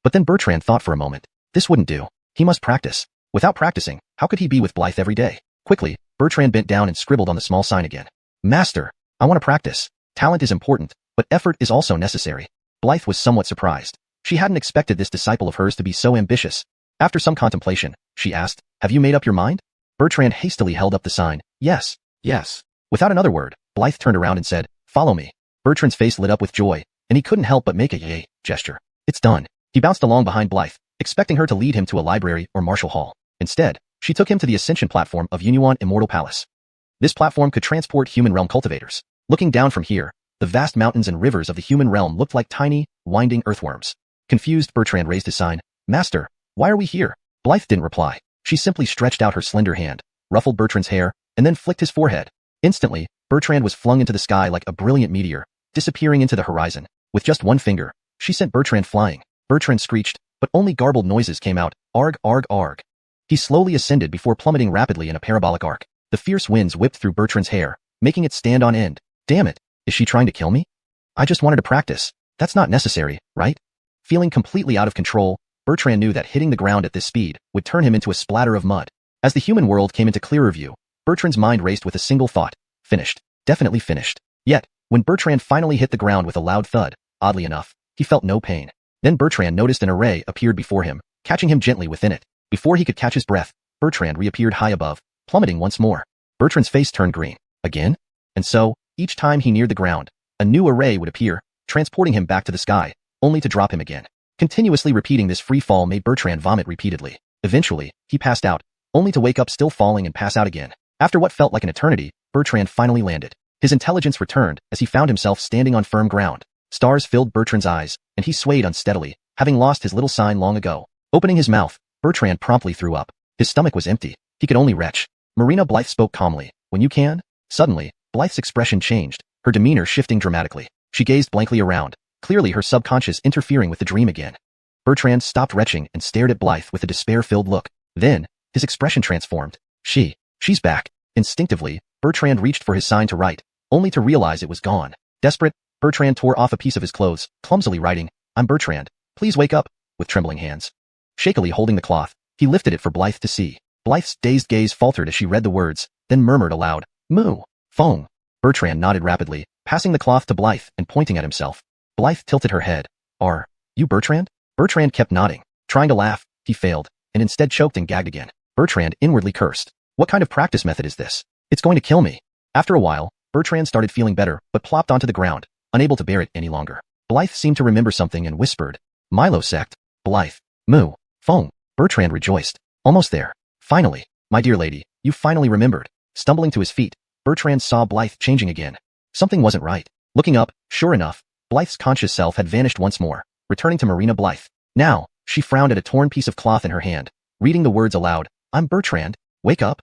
But then Bertrand thought for a moment. This wouldn't do. He must practice. Without practicing, how could he be with Blythe every day? Quickly, Bertrand bent down and scribbled on the small sign again. Master, I want to practice. Talent is important, but effort is also necessary. Blythe was somewhat surprised. She hadn't expected this disciple of hers to be so ambitious. After some contemplation, she asked, Have you made up your mind? Bertrand hastily held up the sign. Yes. Without another word, Blythe turned around and said, Follow me. Bertrand's face lit up with joy, and he couldn't help but make a yay gesture. It's done. He bounced along behind Blythe, expecting her to lead him to a library or martial hall. Instead, she took him to the ascension platform of Yunyuan Immortal Palace. This platform could transport human realm cultivators. Looking down from here, the vast mountains and rivers of the human realm looked like tiny, winding earthworms. Confused, Bertrand raised his sign. Master, why are we here? Blythe didn't reply. She simply stretched out her slender hand, ruffled Bertrand's hair, and then flicked his forehead. Instantly, Bertrand was flung into the sky like a brilliant meteor, disappearing into the horizon. With just one finger, she sent Bertrand flying. Bertrand screeched, but only garbled noises came out. Arg, arg, arg. He slowly ascended before plummeting rapidly in a parabolic arc. The fierce winds whipped through Bertrand's hair, making it stand on end. Damn it, is she trying to kill me? I just wanted to practice. That's not necessary, right? Feeling completely out of control, Bertrand knew that hitting the ground at this speed would turn him into a splatter of mud. As the human world came into clearer view, Bertrand's mind raced with a single thought. Finished. Definitely finished. Yet, when Bertrand finally hit the ground with a loud thud, oddly enough, he felt no pain. Then Bertrand noticed an array appeared before him, catching him gently within it. Before he could catch his breath, Bertrand reappeared high above, plummeting once more. Bertrand's face turned green. Again? And so, each time he neared the ground, a new array would appear, transporting him back to the sky, only to drop him again. Continuously repeating this free fall made Bertrand vomit repeatedly. Eventually, he passed out, only to wake up still falling and pass out again. After what felt like an eternity, Bertrand finally landed. His intelligence returned as he found himself standing on firm ground. Stars filled Bertrand's eyes, and he swayed unsteadily, having lost his little sign long ago. Opening his mouth, Bertrand promptly threw up. His stomach was empty. He could only retch. Marina Blythe spoke calmly. When you can? Suddenly, Blythe's expression changed, her demeanor shifting dramatically. She gazed blankly around, clearly her subconscious interfering with the dream again. Bertrand stopped retching and stared at Blythe with a despair-filled look. Then, his expression transformed. She's back. Instinctively, Bertrand reached for his sign to write, only to realize it was gone. Desperate, Bertrand tore off a piece of his clothes, clumsily writing, "I'm Bertrand. Please wake up," with trembling hands. Shakily holding the cloth, he lifted it for Blythe to see. Blythe's dazed gaze faltered as she read the words, then murmured aloud, "Moo. Phone." Bertrand nodded rapidly, passing the cloth to Blythe and pointing at himself. Blythe tilted her head. "Are you Bertrand?" Bertrand kept nodding. Trying to laugh, he failed, and instead choked and gagged again. Bertrand inwardly cursed. What kind of practice method is this? It's going to kill me. After a while, Bertrand started feeling better, but plopped onto the ground, unable to bear it any longer. Blythe seemed to remember something and whispered, "Milo sect." Blythe. "Moo. Phone." Bertrand rejoiced. "Almost there. Finally. My dear lady, you finally remembered." Stumbling to his feet, Bertrand saw Blythe changing again. Something wasn't right. Looking up, sure enough, Blythe's conscious self had vanished once more, returning to Marina Blythe. Now, she frowned at a torn piece of cloth in her hand, reading the words aloud, "I'm Bertrand. Wake up."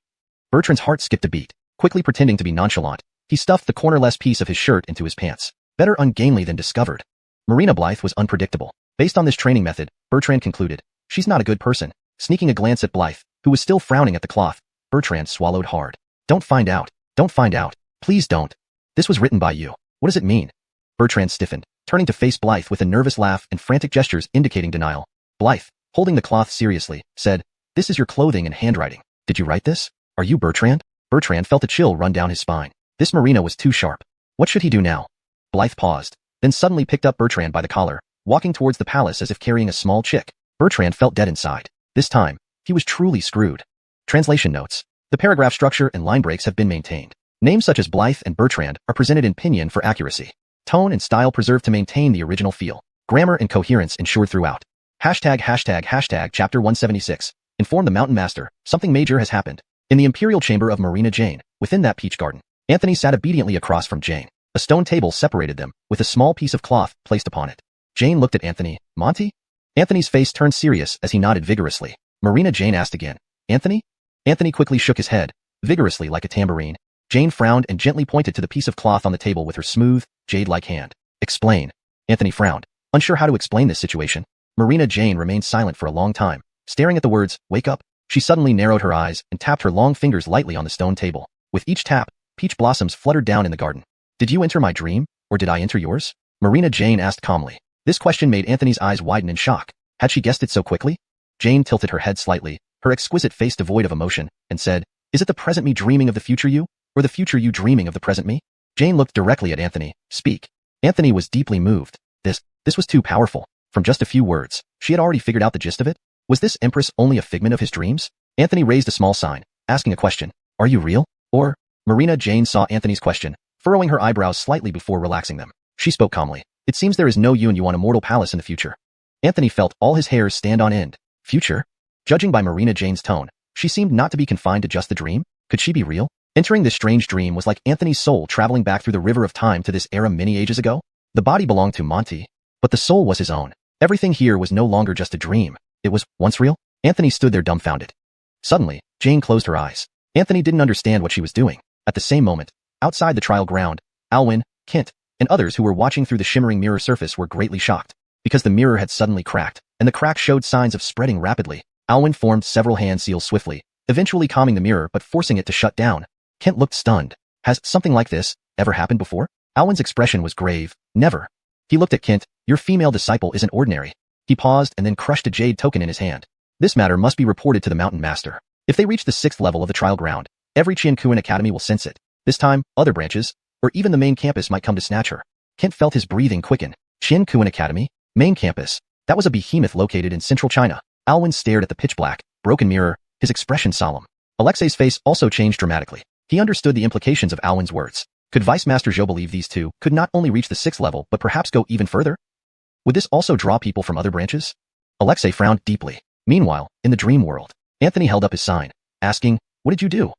Bertrand's heart skipped a beat. Quickly pretending to be nonchalant, he stuffed the cornerless piece of his shirt into his pants. Better ungainly than discovered. Marina Blythe was unpredictable. Based on this training method, Bertrand concluded, she's not a good person. Sneaking a glance at Blythe, who was still frowning at the cloth, Bertrand swallowed hard. "Don't find out. Don't find out. Please don't. This was written by you. What does it mean?" Bertrand stiffened, turning to face Blythe with a nervous laugh and frantic gestures indicating denial. Blythe, holding the cloth seriously, said, "This is your clothing and handwriting. Did you write this? Are you Bertrand?" Bertrand felt a chill run down his spine. This Marina was too sharp. What should he do now? Blythe paused, then suddenly picked up Bertrand by the collar, walking towards the palace as if carrying a small chick. Bertrand felt dead inside. This time, he was truly screwed. Translation notes. The paragraph structure and line breaks have been maintained. Names such as Blythe and Bertrand are presented in pinyin for accuracy. Tone and style preserved to maintain the original feel. Grammar and coherence ensured throughout. ####Chapter 176. Inform the Mountain Master, something major has happened. In the imperial chamber of Marina Jane, within that peach garden, Anthony sat obediently across from Jane. A stone table separated them, with a small piece of cloth placed upon it. Jane looked at Anthony. "Monty?" Anthony's face turned serious as he nodded vigorously. Marina Jane asked again, "Anthony?" Anthony quickly shook his head, vigorously like a tambourine. Jane frowned and gently pointed to the piece of cloth on the table with her smooth, jade-like hand. "Explain." Anthony frowned, unsure how to explain this situation. Marina Jane remained silent for a long time, staring at the words, "Wake up." She suddenly narrowed her eyes and tapped her long fingers lightly on the stone table. With each tap, peach blossoms fluttered down in the garden. "Did you enter my dream, or did I enter yours?" Marina Jane asked calmly. This question made Anthony's eyes widen in shock. Had she guessed it so quickly? Jane tilted her head slightly, her exquisite face devoid of emotion, and said, "Is it the present me dreaming of the future you, or the future you dreaming of the present me?" Jane looked directly at Anthony. "Speak." Anthony was deeply moved. This was too powerful. From just a few words, she had already figured out the gist of it. Was this empress only a figment of his dreams? Anthony raised a small sign, asking a question. "Are you real? Or?" Marina Jane saw Anthony's question, furrowing her eyebrows slightly before relaxing them. She spoke calmly. "It seems there is no you and you on a mortal palace in the future." Anthony felt all his hairs stand on end. Future? Judging by Marina Jane's tone, she seemed not to be confined to just the dream. Could she be real? Entering this strange dream was like Anthony's soul traveling back through the river of time to this era many ages ago. The body belonged to Monty, but the soul was his own. Everything here was no longer just a dream. It was once real. Anthony stood there dumbfounded. Suddenly, Jane closed her eyes. Anthony didn't understand what she was doing. At the same moment, outside the trial ground, Alwyn, Kent, and others who were watching through the shimmering mirror surface were greatly shocked, because the mirror had suddenly cracked, and the crack showed signs of spreading rapidly. Alwyn formed several hand seals swiftly, eventually calming the mirror but forcing it to shut down. Kent looked stunned. Has something like this ever happened before? Alwyn's expression was grave. Never. He looked at Kent. Your female disciple isn't ordinary. He paused and then crushed a jade token in his hand. This matter must be reported to the Mountain Master. If they reach the 6th level of the trial ground, every Qiankuan Academy will sense it. This time, other branches, or even the main campus might come to snatch her. Kent felt his breathing quicken. Qiankuan Academy? Main campus. That was a behemoth located in central China. Alwyn stared at the pitch-black, broken mirror, his expression solemn. Alexei's face also changed dramatically. He understood the implications of Alwyn's words. Could Vice Master Zhou believe these two could not only reach the 6th level but perhaps go even further? Would this also draw people from other branches? Alexei frowned deeply. Meanwhile, in the dream world, Anthony held up his sign, asking, "What did you do?"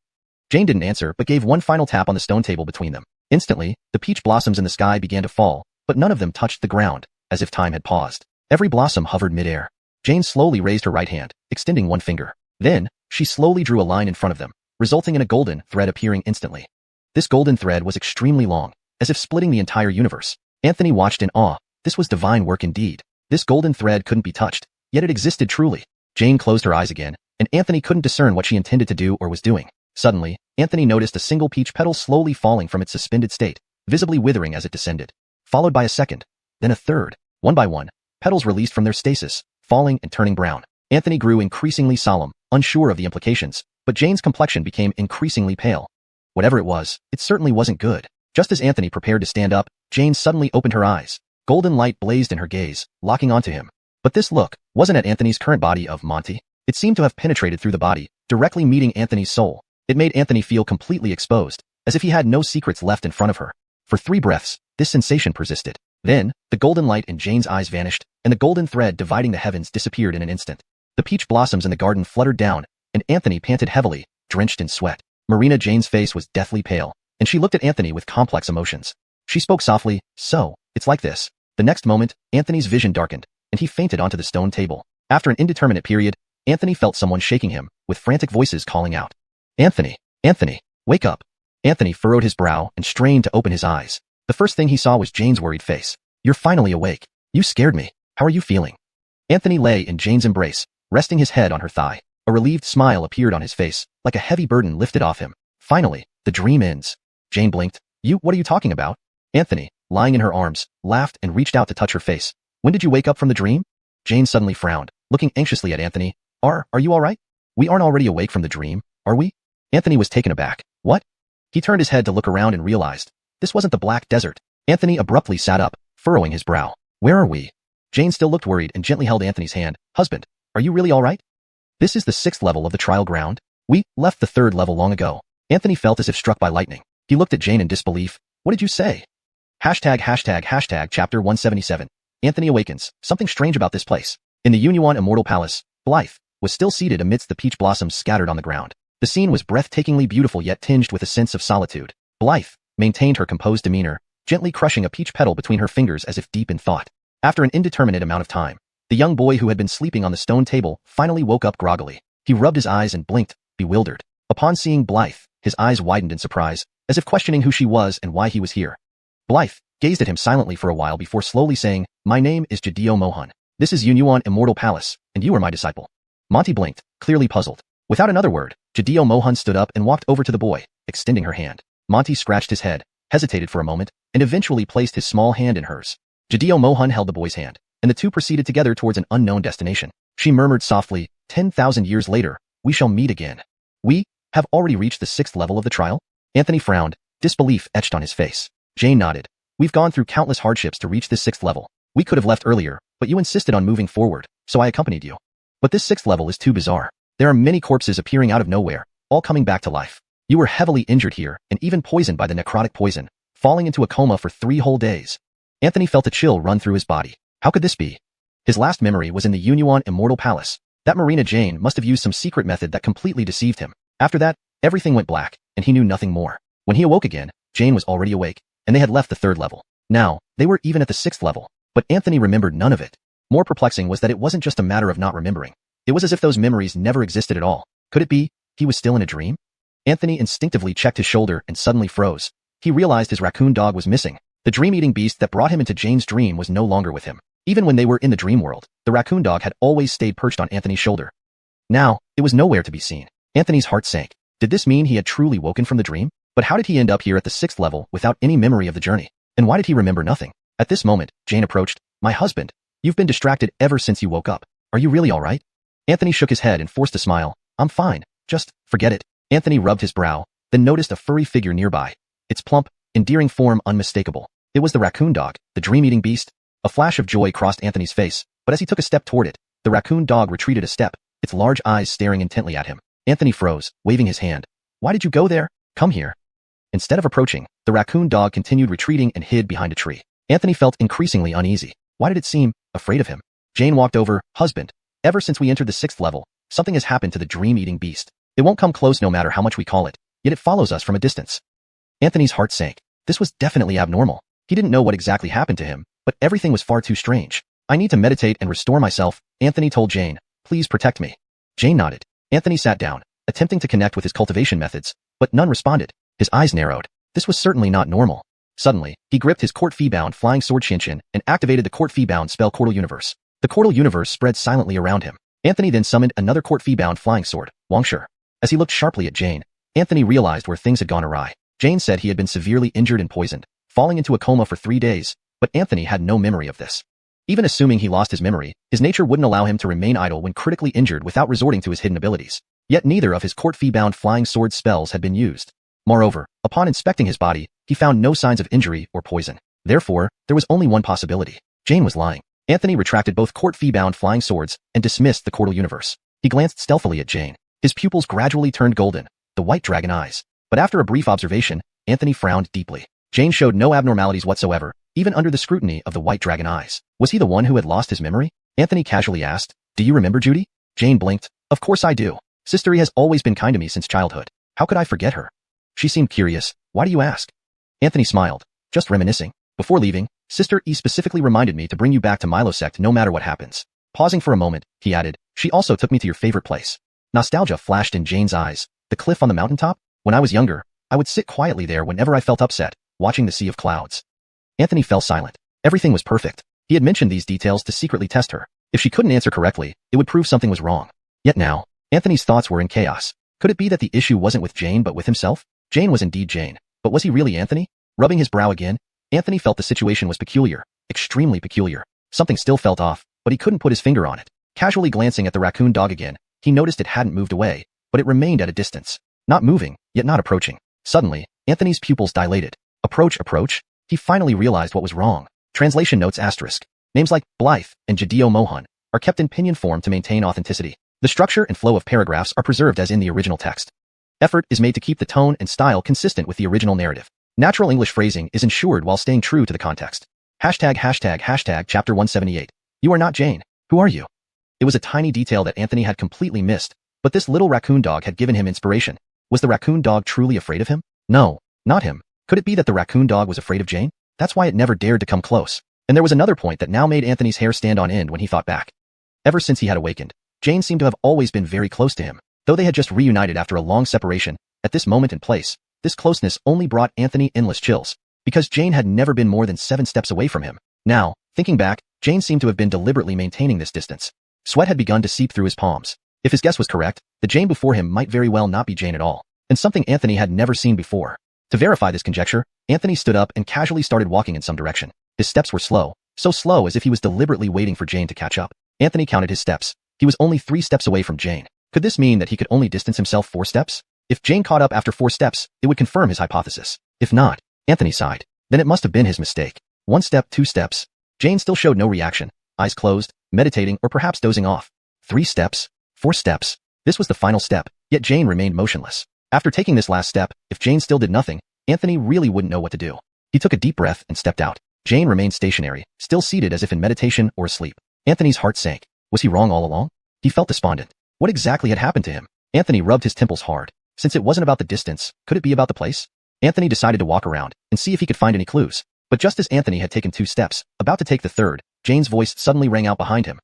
Jane didn't answer but gave one final tap on the stone table between them. Instantly, the peach blossoms in the sky began to fall, but none of them touched the ground, as if time had paused. Every blossom hovered midair. Jane slowly raised her right hand, extending one finger. Then, she slowly drew a line in front of them, resulting in a golden thread appearing instantly. This golden thread was extremely long, as if splitting the entire universe. Anthony watched in awe. This was divine work indeed. This golden thread couldn't be touched, yet it existed truly. Jane closed her eyes again, and Anthony couldn't discern what she intended to do or was doing. Suddenly, Anthony noticed a single peach petal slowly falling from its suspended state, visibly withering as it descended. Followed by a second, then a third. One by one, petals released from their stasis, falling and turning brown. Anthony grew increasingly solemn, unsure of the implications, but Jane's complexion became increasingly pale. Whatever it was, it certainly wasn't good. Just as Anthony prepared to stand up, Jane suddenly opened her eyes. Golden light blazed in her gaze, locking onto him. But this look wasn't at Anthony's current body of Monty. It seemed to have penetrated through the body, directly meeting Anthony's soul. It made Anthony feel completely exposed, as if he had no secrets left in front of her. For 3 breaths, this sensation persisted. Then, the golden light in Jane's eyes vanished, and the golden thread dividing the heavens disappeared in an instant. The peach blossoms in the garden fluttered down, and Anthony panted heavily, drenched in sweat. Marina Jane's face was deathly pale, and she looked at Anthony with complex emotions. She spoke softly, "So, it's like this." The next moment, Anthony's vision darkened, and he fainted onto the stone table. After an indeterminate period, Anthony felt someone shaking him, with frantic voices calling out, "Anthony! Anthony! Wake up!" Anthony furrowed his brow and strained to open his eyes. The first thing he saw was Jane's worried face. "You're finally awake. You scared me. How are you feeling?" Anthony lay in Jane's embrace, resting his head on her thigh. A relieved smile appeared on his face, like a heavy burden lifted off him. Finally, the dream ends. Jane blinked. What are you talking about?" Anthony, lying in her arms, laughed and reached out to touch her face. "When did you wake up from the dream?" Jane suddenly frowned, looking anxiously at Anthony. Are you all right? We aren't already awake from the dream, are we?" Anthony was taken aback. "What?" He turned his head to look around and realized this wasn't the Black Desert. Anthony abruptly sat up, furrowing his brow. "Where are we?" Jane still looked worried and gently held Anthony's hand. "Husband, are you really all right?" "This is the 6th level of the trial ground. We left the 3rd level long ago." Anthony felt as if struck by lightning. He looked at Jane in disbelief. "What did you say?" Chapter 177. Anthony awakens. Something strange about this place. In the Unuan Immortal Palace, Blythe was still seated amidst the peach blossoms scattered on the ground. The scene was breathtakingly beautiful yet tinged with a sense of solitude. Blythe maintained her composed demeanor, gently crushing a peach petal between her fingers as if deep in thought. After an indeterminate amount of time, the young boy who had been sleeping on the stone table finally woke up groggily. He rubbed his eyes and blinked, bewildered. Upon seeing Blythe, his eyes widened in surprise, as if questioning who she was and why he was here. Blythe gazed at him silently for a while before slowly saying, "My name is Jadeo Mohan. This is Unuan Immortal Palace, and you are my disciple." Monty blinked, clearly puzzled. Without another word, Jadeo Mohan stood up and walked over to the boy, extending her hand. Monty scratched his head, hesitated for a moment, and eventually placed his small hand in hers. Jadeo Mohan held the boy's hand, and the two proceeded together towards an unknown destination. She murmured softly, 10,000 years later, we shall meet again." "We have already reached the 6th level of the trial?" Anthony frowned, disbelief etched on his face. Jane nodded. "We've gone through countless hardships to reach this 6th level. We could have left earlier, but you insisted on moving forward, so I accompanied you. But this 6th level is too bizarre. There are many corpses appearing out of nowhere, all coming back to life. You were heavily injured here and even poisoned by the necrotic poison, falling into a coma for 3 whole days." Anthony felt a chill run through his body. How could this be? His last memory was in the Unuan Immortal Palace. That Marina Jane must have used some secret method that completely deceived him. After that, everything went black, and he knew nothing more. When he awoke again, Jane was already awake, and they had left the 3rd level. Now, they were even at the 6th level, but Anthony remembered none of it. More perplexing was that it wasn't just a matter of not remembering. It was as if those memories never existed at all. Could it be he was still in a dream? Anthony instinctively checked his shoulder and suddenly froze. He realized his raccoon dog was missing. The dream-eating beast that brought him into Jane's dream was no longer with him. Even when they were in the dream world, the raccoon dog had always stayed perched on Anthony's shoulder. Now, it was nowhere to be seen. Anthony's heart sank. Did this mean he had truly woken from the dream? But how did he end up here at the 6th level without any memory of the journey? And why did he remember nothing? At this moment, Jane approached. "My husband, you've been distracted ever since you woke up. Are you really all right?" Anthony shook his head and forced a smile. "I'm fine. Just forget it." Anthony rubbed his brow, then noticed a furry figure nearby. Its plump, endearing form unmistakable. It was the raccoon dog, the dream-eating beast. A flash of joy crossed Anthony's face, but as he took a step toward it, the raccoon dog retreated a step, its large eyes staring intently at him. Anthony froze, waving his hand. "Why did you go there? Come here." Instead of approaching, the raccoon dog continued retreating and hid behind a tree. Anthony felt increasingly uneasy. Why did it seem afraid of him? Jane walked over. "Husband, ever since we entered the 6th level, something has happened to the dream-eating beast. It won't come close no matter how much we call it, yet it follows us from a distance." Anthony's heart sank. This was definitely abnormal. He didn't know what exactly happened to him, but everything was far too strange. "I need to meditate and restore myself," Anthony told Jane. "Please protect me." Jane nodded. Anthony sat down, attempting to connect with his cultivation methods, but none responded. His eyes narrowed. This was certainly not normal. Suddenly, he gripped his court fee-bound flying sword Sentience and activated the court fee-bound spell Cortal Universe. The Cortal Universe spread silently around him. Anthony then summoned another court fee-bound flying sword, Wangshi. As he looked sharply at Jane, Anthony realized where things had gone awry. Jane said he had been severely injured and poisoned, falling into a coma for 3 days, but Anthony had no memory of this. Even assuming he lost his memory, his nature wouldn't allow him to remain idle when critically injured without resorting to his hidden abilities. Yet neither of his court fee-bound flying sword spells had been used. Moreover, upon inspecting his body, he found no signs of injury or poison. Therefore, there was only one possibility. Jane was lying. Anthony retracted both court fee-bound flying swords and dismissed the Cortal universe. He glanced stealthily at Jane. His pupils gradually turned golden, the white dragon eyes. But after a brief observation, Anthony frowned deeply. Jane showed no abnormalities whatsoever, even under the scrutiny of the white dragon eyes. Was he the one who had lost his memory? Anthony casually asked, "Do you remember Judy?" Jane blinked. "Of course I do. Sister E has always been kind to me since childhood. How could I forget her?" She seemed curious. "Why do you ask?" Anthony smiled. "Just reminiscing. Before leaving, Sister E specifically reminded me to bring you back to Milosect no matter what happens." Pausing for a moment, he added, "She also took me to your favorite place." Nostalgia flashed in Jane's eyes. The cliff on the mountaintop? When I was younger, I would sit quietly there whenever I felt upset, watching the sea of clouds. Anthony fell silent. Everything was perfect. He had mentioned these details to secretly test her. If she couldn't answer correctly, it would prove something was wrong. Yet now, Anthony's thoughts were in chaos. Could it be that the issue wasn't with Jane but with himself? Jane was indeed Jane. But was he really Anthony? Rubbing his brow again, Anthony felt the situation was peculiar. Extremely peculiar. Something still felt off, but he couldn't put his finger on it. Casually glancing at the raccoon dog again, he noticed it hadn't moved away, but it remained at a distance. Not moving, yet not approaching. Suddenly, Anthony's pupils dilated. Approach. He finally realized what was wrong. Translation notes asterisk. Names like Blythe and Jadeo Mohan are kept in pinyin form to maintain authenticity. The structure and flow of paragraphs are preserved as in the original text. Effort is made to keep the tone and style consistent with the original narrative. Natural English phrasing is ensured while staying true to the context. Hashtag chapter 178. You are not Jane. Who are you? It was a tiny detail that Anthony had completely missed, but this little raccoon dog had given him inspiration. Was the raccoon dog truly afraid of him? No, not him. Could it be that the raccoon dog was afraid of Jane? That's why it never dared to come close. And there was another point that now made Anthony's hair stand on end when he thought back. Ever since he had awakened, Jane seemed to have always been very close to him. Though they had just reunited after a long separation, at this moment and place, this closeness only brought Anthony endless chills, because Jane had never been more than 7 steps away from him. Now, thinking back, Jane seemed to have been deliberately maintaining this distance. Sweat had begun to seep through his palms. If his guess was correct, the Jane before him might very well not be Jane at all, and something Anthony had never seen before. To verify this conjecture, Anthony stood up and casually started walking in some direction. His steps were slow, so slow as if he was deliberately waiting for Jane to catch up. Anthony counted his steps. He was only 3 steps away from Jane. Could this mean that he could only distance himself 4 steps? If Jane caught up after 4 steps, it would confirm his hypothesis. If not, Anthony sighed. Then it must have been his mistake. 1 step, 2 steps. Jane still showed no reaction, eyes closed, meditating or perhaps dozing off. 3 steps, 4 steps. This was the final step, yet Jane remained motionless. After taking this last step, if Jane still did nothing, Anthony really wouldn't know what to do. He took a deep breath and stepped out. Jane remained stationary, still seated as if in meditation or asleep. Anthony's heart sank. Was he wrong all along? He felt despondent. What exactly had happened to him? Anthony rubbed his temples hard. Since it wasn't about the distance, could it be about the place? Anthony decided to walk around and see if he could find any clues. But just as Anthony had taken 2 steps, about to take the 3rd, Jane's voice suddenly rang out behind him.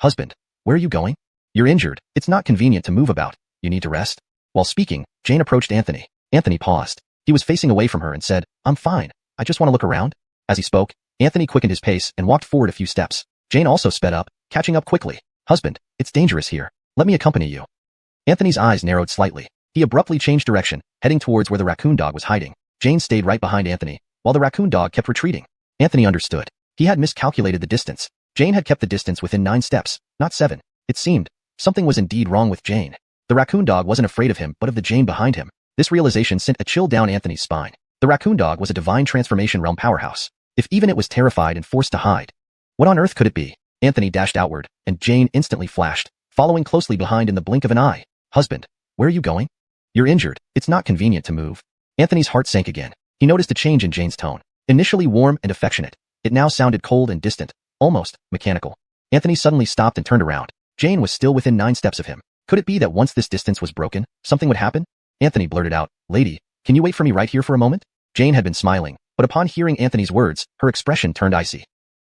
"Husband, where are you going? You're injured. It's not convenient to move about. You need to rest." While speaking, Jane approached Anthony. Anthony paused. He was facing away from her and said, "I'm fine. I just want to look around." As he spoke, Anthony quickened his pace and walked forward a few steps. Jane also sped up, catching up quickly. "Husband, it's dangerous here. Let me accompany you." Anthony's eyes narrowed slightly. He abruptly changed direction, heading towards where the raccoon dog was hiding. Jane stayed right behind Anthony, while the raccoon dog kept retreating. Anthony understood. He had miscalculated the distance. Jane had kept the distance within 9 steps, not 7. It seemed something was indeed wrong with Jane. The raccoon dog wasn't afraid of him but of the Jane behind him. This realization sent a chill down Anthony's spine. The raccoon dog was a divine transformation realm powerhouse. If even it was terrified and forced to hide, what on earth could it be? Anthony dashed outward, and Jane instantly flashed, following closely behind in the blink of an eye. "Husband, where are you going? You're injured. It's not convenient to move." Anthony's heart sank again. He noticed a change in Jane's tone. Initially warm and affectionate, it now sounded cold and distant, almost mechanical. Anthony suddenly stopped and turned around. Jane was still within 9 steps of him. Could it be that once this distance was broken, something would happen? Anthony blurted out, "Lady, can you wait for me right here for a moment?" Jane had been smiling, but upon hearing Anthony's words, her expression turned icy.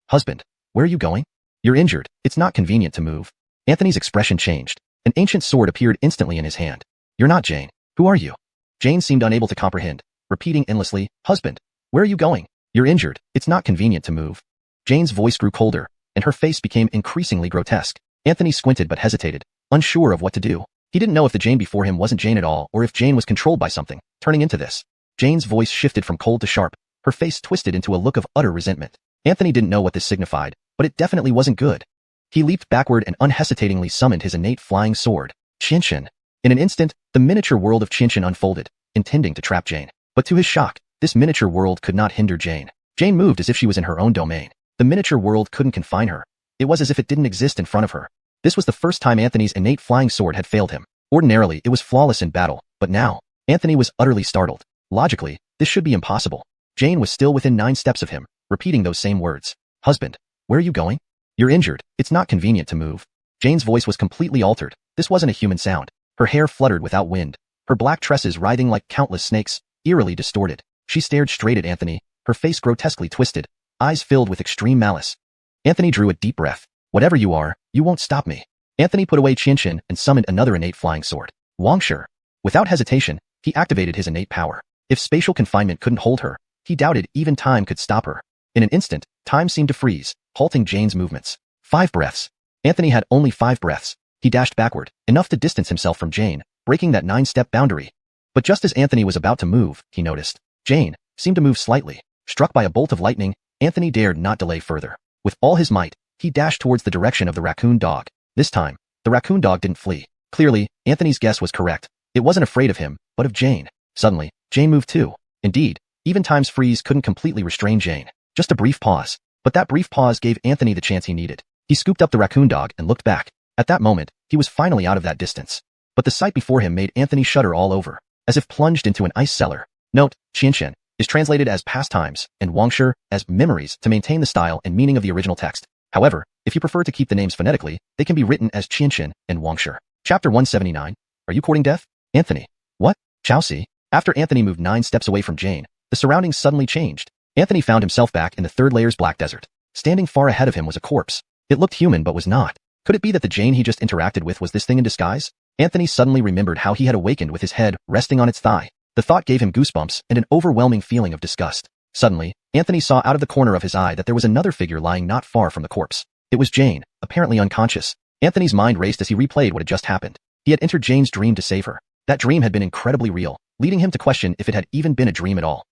"Husband, where are you going? You're injured. It's not convenient to move." Anthony's expression changed. An ancient sword appeared instantly in his hand. "You're not Jane. Who are you?" Jane seemed unable to comprehend, repeating endlessly, "Husband, where are you going? You're injured. It's not convenient to move." Jane's voice grew colder, and her face became increasingly grotesque. Anthony squinted but hesitated, unsure of what to do. He didn't know if the Jane before him wasn't Jane at all or if Jane was controlled by something, turning into this. Jane's voice shifted from cold to sharp, her face twisted into a look of utter resentment. Anthony didn't know what this signified, but it definitely wasn't good. He leaped backward and unhesitatingly summoned his innate flying sword, Qianqian. In an instant, the miniature world of Qianqian unfolded, intending to trap Jane. But to his shock, this miniature world could not hinder Jane. Jane moved as if she was in her own domain. The miniature world couldn't confine her. It was as if it didn't exist in front of her. This was the first time Anthony's innate flying sword had failed him. Ordinarily, it was flawless in battle, but now, Anthony was utterly startled. Logically, this should be impossible. Jane was still within 9 steps of him, repeating those same words. Husband, where are you going? You're injured. It's not convenient to move. Jane's voice was completely altered. This wasn't a human sound. Her hair fluttered without wind, her black tresses writhing like countless snakes, eerily distorted. She stared straight at Anthony, her face grotesquely twisted, eyes filled with extreme malice. Anthony drew a deep breath. Whatever you are, you won't stop me. Anthony put away Qianqian and summoned another innate flying sword, Wangshi. Without hesitation, he activated his innate power. If spatial confinement couldn't hold her, he doubted even time could stop her. In an instant, time seemed to freeze, halting Jane's movements. 5 breaths. Anthony had only 5 breaths. He dashed backward, enough to distance himself from Jane, breaking that 9-step boundary. But just as Anthony was about to move, he noticed. Jane seemed to move slightly. Struck by a bolt of lightning, Anthony dared not delay further. With all his might, he dashed towards the direction of the raccoon dog. This time, the raccoon dog didn't flee. Clearly, Anthony's guess was correct. It wasn't afraid of him, but of Jane. Suddenly, Jane moved too. Indeed, even time's freeze couldn't completely restrain Jane. Just a brief pause. But that brief pause gave Anthony the chance he needed. He scooped up the raccoon dog and looked back. At that moment, he was finally out of that distance. But the sight before him made Anthony shudder all over, as if plunged into an ice cellar. Note, Qianqian is translated as pastimes, and Wangshi as memories to maintain the style and meaning of the original text. However, if you prefer to keep the names phonetically, they can be written as Qianqian and Wangshi. Chapter 179. Are you courting death? Anthony. What? Chelsea. After Anthony moved 9 steps away from Jane, the surroundings suddenly changed. Anthony found himself back in the 3rd layer's black desert. Standing far ahead of him was a corpse. It looked human but was not. Could it be that the Jane he just interacted with was this thing in disguise? Anthony suddenly remembered how he had awakened with his head resting on its thigh. The thought gave him goosebumps and an overwhelming feeling of disgust. Suddenly, Anthony saw out of the corner of his eye that there was another figure lying not far from the corpse. It was Jane, apparently unconscious. Anthony's mind raced as he replayed what had just happened. He had entered Jane's dream to save her. That dream had been incredibly real, leading him to question if it had even been a dream at all.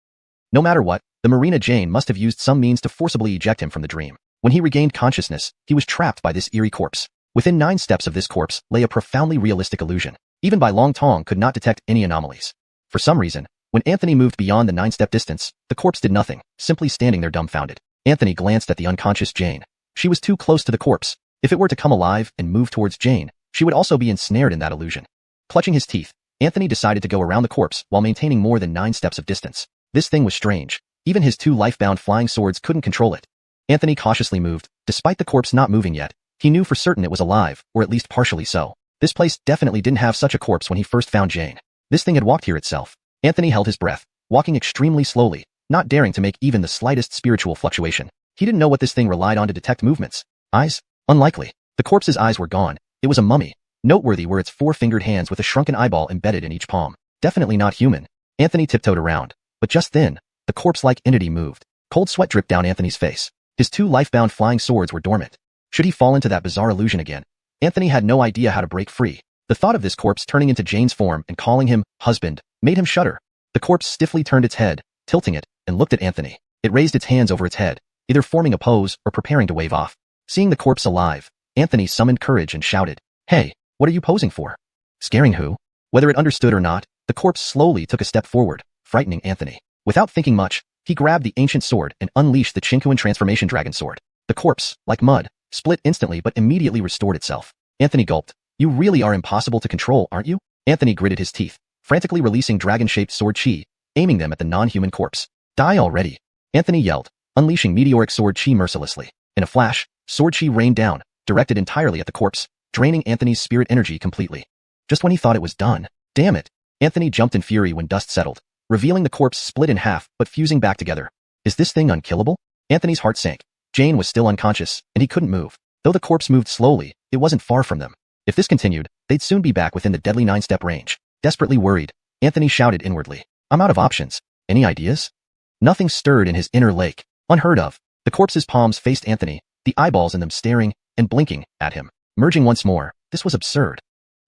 No matter what, the Marina Jane must have used some means to forcibly eject him from the dream. When he regained consciousness, he was trapped by this eerie corpse. Within 9 steps of this corpse lay a profoundly realistic illusion. Even by Long Tong could not detect any anomalies. For some reason, when Anthony moved beyond the 9-step distance, the corpse did nothing, simply standing there dumbfounded. Anthony glanced at the unconscious Jane. She was too close to the corpse. If it were to come alive and move towards Jane, she would also be ensnared in that illusion. Clutching his teeth, Anthony decided to go around the corpse while maintaining more than 9 steps of distance. This thing was strange. Even his 2 life-bound flying swords couldn't control it. Anthony cautiously moved. Despite the corpse not moving yet, he knew for certain it was alive, or at least partially so. This place definitely didn't have such a corpse when he first found Jane. This thing had walked here itself. Anthony held his breath, walking extremely slowly, not daring to make even the slightest spiritual fluctuation. He didn't know what this thing relied on to detect movements. Eyes? Unlikely. The corpse's eyes were gone. It was a mummy. Noteworthy were its 4-fingered hands with a shrunken eyeball embedded in each palm. Definitely not human. Anthony tiptoed around. But just then, the corpse-like entity moved. Cold sweat dripped down Anthony's face. His 2 life-bound flying swords were dormant. Should he fall into that bizarre illusion again? Anthony had no idea how to break free. The thought of this corpse turning into Jane's form and calling him husband made him shudder. The corpse stiffly turned its head, tilting it, and looked at Anthony. It raised its hands over its head, either forming a pose or preparing to wave off. Seeing the corpse alive, Anthony summoned courage and shouted, "Hey, what are you posing for?" Scaring who? Whether it understood or not, the corpse slowly took a step forward, frightening Anthony. Without thinking much, he grabbed the ancient sword and unleashed the Qingquan transformation dragon sword. The corpse, like mud, split instantly but immediately restored itself. Anthony gulped. You really are impossible to control, aren't you? Anthony gritted his teeth, frantically releasing dragon-shaped sword chi, aiming them at the non-human corpse. Die already! Anthony yelled, unleashing meteoric sword chi mercilessly. In a flash, sword chi rained down, directed entirely at the corpse, draining Anthony's spirit energy completely. Just when he thought it was done. Damn it! Anthony jumped in fury when dust settled, revealing the corpse split in half but fusing back together. Is this thing unkillable? Anthony's heart sank. Jane was still unconscious, and he couldn't move. Though the corpse moved slowly, it wasn't far from them. If this continued, they'd soon be back within the deadly 9-step range. Desperately worried, Anthony shouted inwardly, I'm out of options. Any ideas? Nothing stirred in his inner lake. Unheard of. The corpse's palms faced Anthony, the eyeballs in them staring and blinking at him. Merging once more, this was absurd.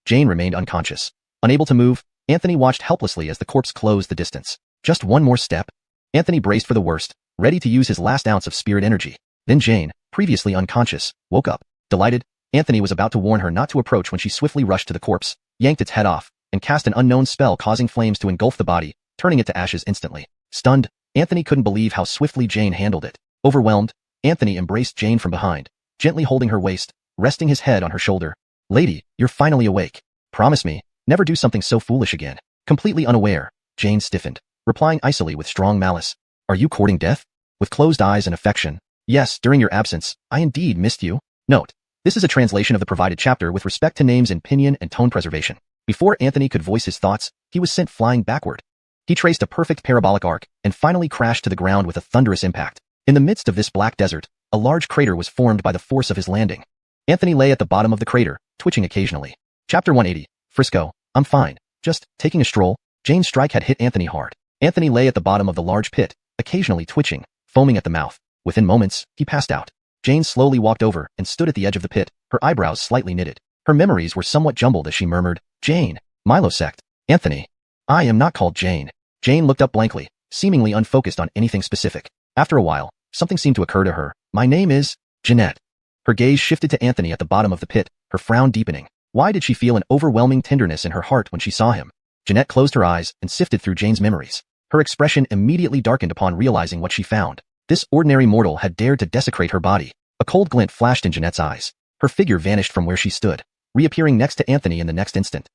Jane remained unconscious. Unable to move, Anthony watched helplessly as the corpse closed the distance. Just one more step? Anthony braced for the worst, ready to use his last ounce of spirit energy. Then Jane, previously unconscious, woke up. Delighted, Anthony was about to warn her not to approach when she swiftly rushed to the corpse, yanked its head off, and cast an unknown spell causing flames to engulf the body, turning it to ashes instantly. Stunned, Anthony couldn't believe how swiftly Jane handled it. Overwhelmed, Anthony embraced Jane from behind, gently holding her waist, resting his head on her shoulder. Lady, you're finally awake. Promise me, never do something so foolish again. Completely unaware, Jane stiffened, replying icily with strong malice. Are you courting death? With closed eyes and affection. Yes, during your absence, I indeed missed you. Note, this is a translation of the provided chapter with respect to names in pinyin and tone preservation. Before Anthony could voice his thoughts, he was sent flying backward. He traced a perfect parabolic arc and finally crashed to the ground with a thunderous impact. In the midst of this black desert, a large crater was formed by the force of his landing. Anthony lay at the bottom of the crater, twitching occasionally. Chapter 180. Frisco, I'm fine. Just taking a stroll. Jane's strike had hit Anthony hard. Anthony lay at the bottom of the large pit, occasionally twitching, foaming at the mouth. Within moments, he passed out. Jane slowly walked over and stood at the edge of the pit, her eyebrows slightly knitted. Her memories were somewhat jumbled as she murmured, Jane, Milo sect, Anthony. I am not called Jane. Jane looked up blankly, seemingly unfocused on anything specific. After a while, something seemed to occur to her. My name is Jeanette. Her gaze shifted to Anthony at the bottom of the pit, her frown deepening. Why did she feel an overwhelming tenderness in her heart when she saw him? Jeanette closed her eyes and sifted through Jane's memories. Her expression immediately darkened upon realizing what she found. This ordinary mortal had dared to desecrate her body. A cold glint flashed in Jeanette's eyes. Her figure vanished from where she stood, reappearing next to Anthony in the next instant.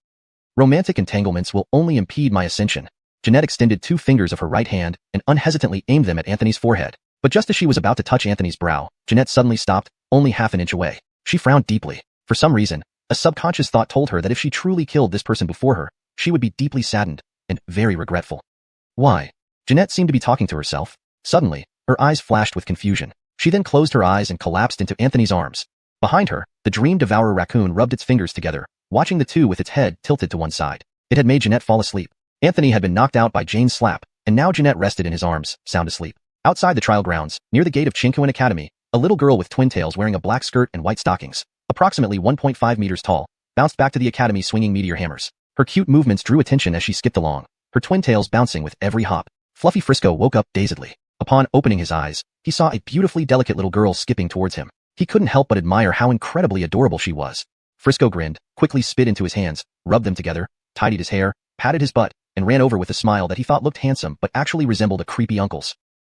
Romantic entanglements will only impede my ascension. Jeanette extended 2 fingers of her right hand and unhesitantly aimed them at Anthony's forehead. But just as she was about to touch Anthony's brow, Jeanette suddenly stopped, only half an inch away. She frowned deeply. For some reason, a subconscious thought told her that if she truly killed this person before her, she would be deeply saddened and very regretful. Why? Jeanette seemed to be talking to herself. Suddenly, her eyes flashed with confusion. She then closed her eyes and collapsed into Anthony's arms. Behind her, the dream devourer raccoon rubbed its fingers together, watching the two with its head tilted to one side. It had made Jeanette fall asleep. Anthony had been knocked out by Jane's slap, and now Jeanette rested in his arms, sound asleep. Outside the trial grounds, near the gate of Chinkuan Academy, a little girl with twin tails wearing a black skirt and white stockings, approximately 1.5 meters tall, bounced back to the academy swinging meteor hammers. Her cute movements drew attention as she skipped along, her twin tails bouncing with every hop. Fluffy Frisco woke up dazedly. Upon opening his eyes, he saw a beautifully delicate little girl skipping towards him. He couldn't help but admire how incredibly adorable she was. Frisco grinned, quickly spit into his hands, rubbed them together, tidied his hair, patted his butt, and ran over with a smile that he thought looked handsome but actually resembled a creepy uncle's.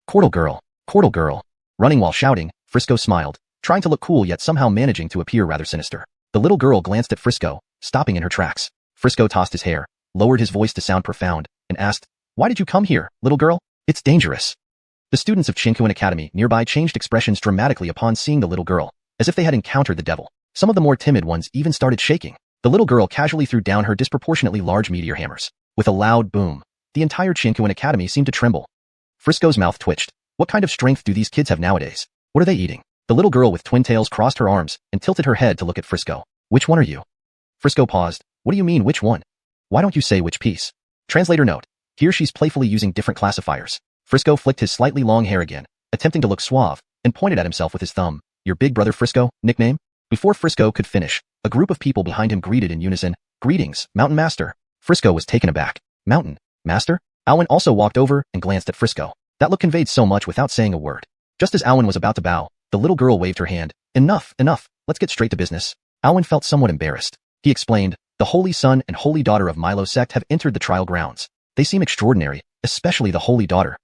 Cortal girl, Cortal girl. Running while shouting, Frisco smiled, trying to look cool yet somehow managing to appear rather sinister. The little girl glanced at Frisco, stopping in her tracks. Frisco tossed his hair, lowered his voice to sound profound, and asked, Why did you come here, little girl? It's dangerous. The students of Chinkuan Academy nearby changed expressions dramatically upon seeing the little girl, as if they had encountered the devil. Some of the more timid ones even started shaking. The little girl casually threw down her disproportionately large meteor hammers. With a loud boom, the entire Chinkuan Academy seemed to tremble. Frisco's mouth twitched. What kind of strength do these kids have nowadays? What are they eating? The little girl with twin tails crossed her arms and tilted her head to look at Frisco. Which one are you? Frisco paused. What do you mean, which one? Why don't you say which piece? Translator note. Here she's playfully using different classifiers. Frisco flicked his slightly long hair again, attempting to look suave, and pointed at himself with his thumb. Your big brother Frisco, nickname? Before Frisco could finish, a group of people behind him greeted in unison. Greetings, Mountain Master. Frisco was taken aback. Mountain Master? Alwyn also walked over and glanced at Frisco. That look conveyed so much without saying a word. Just as Alwyn was about to bow, the little girl waved her hand. Enough, enough, let's get straight to business. Alwyn felt somewhat embarrassed. He explained, the holy son and holy daughter of Milo sect have entered the trial grounds. They seem extraordinary, especially the holy daughter.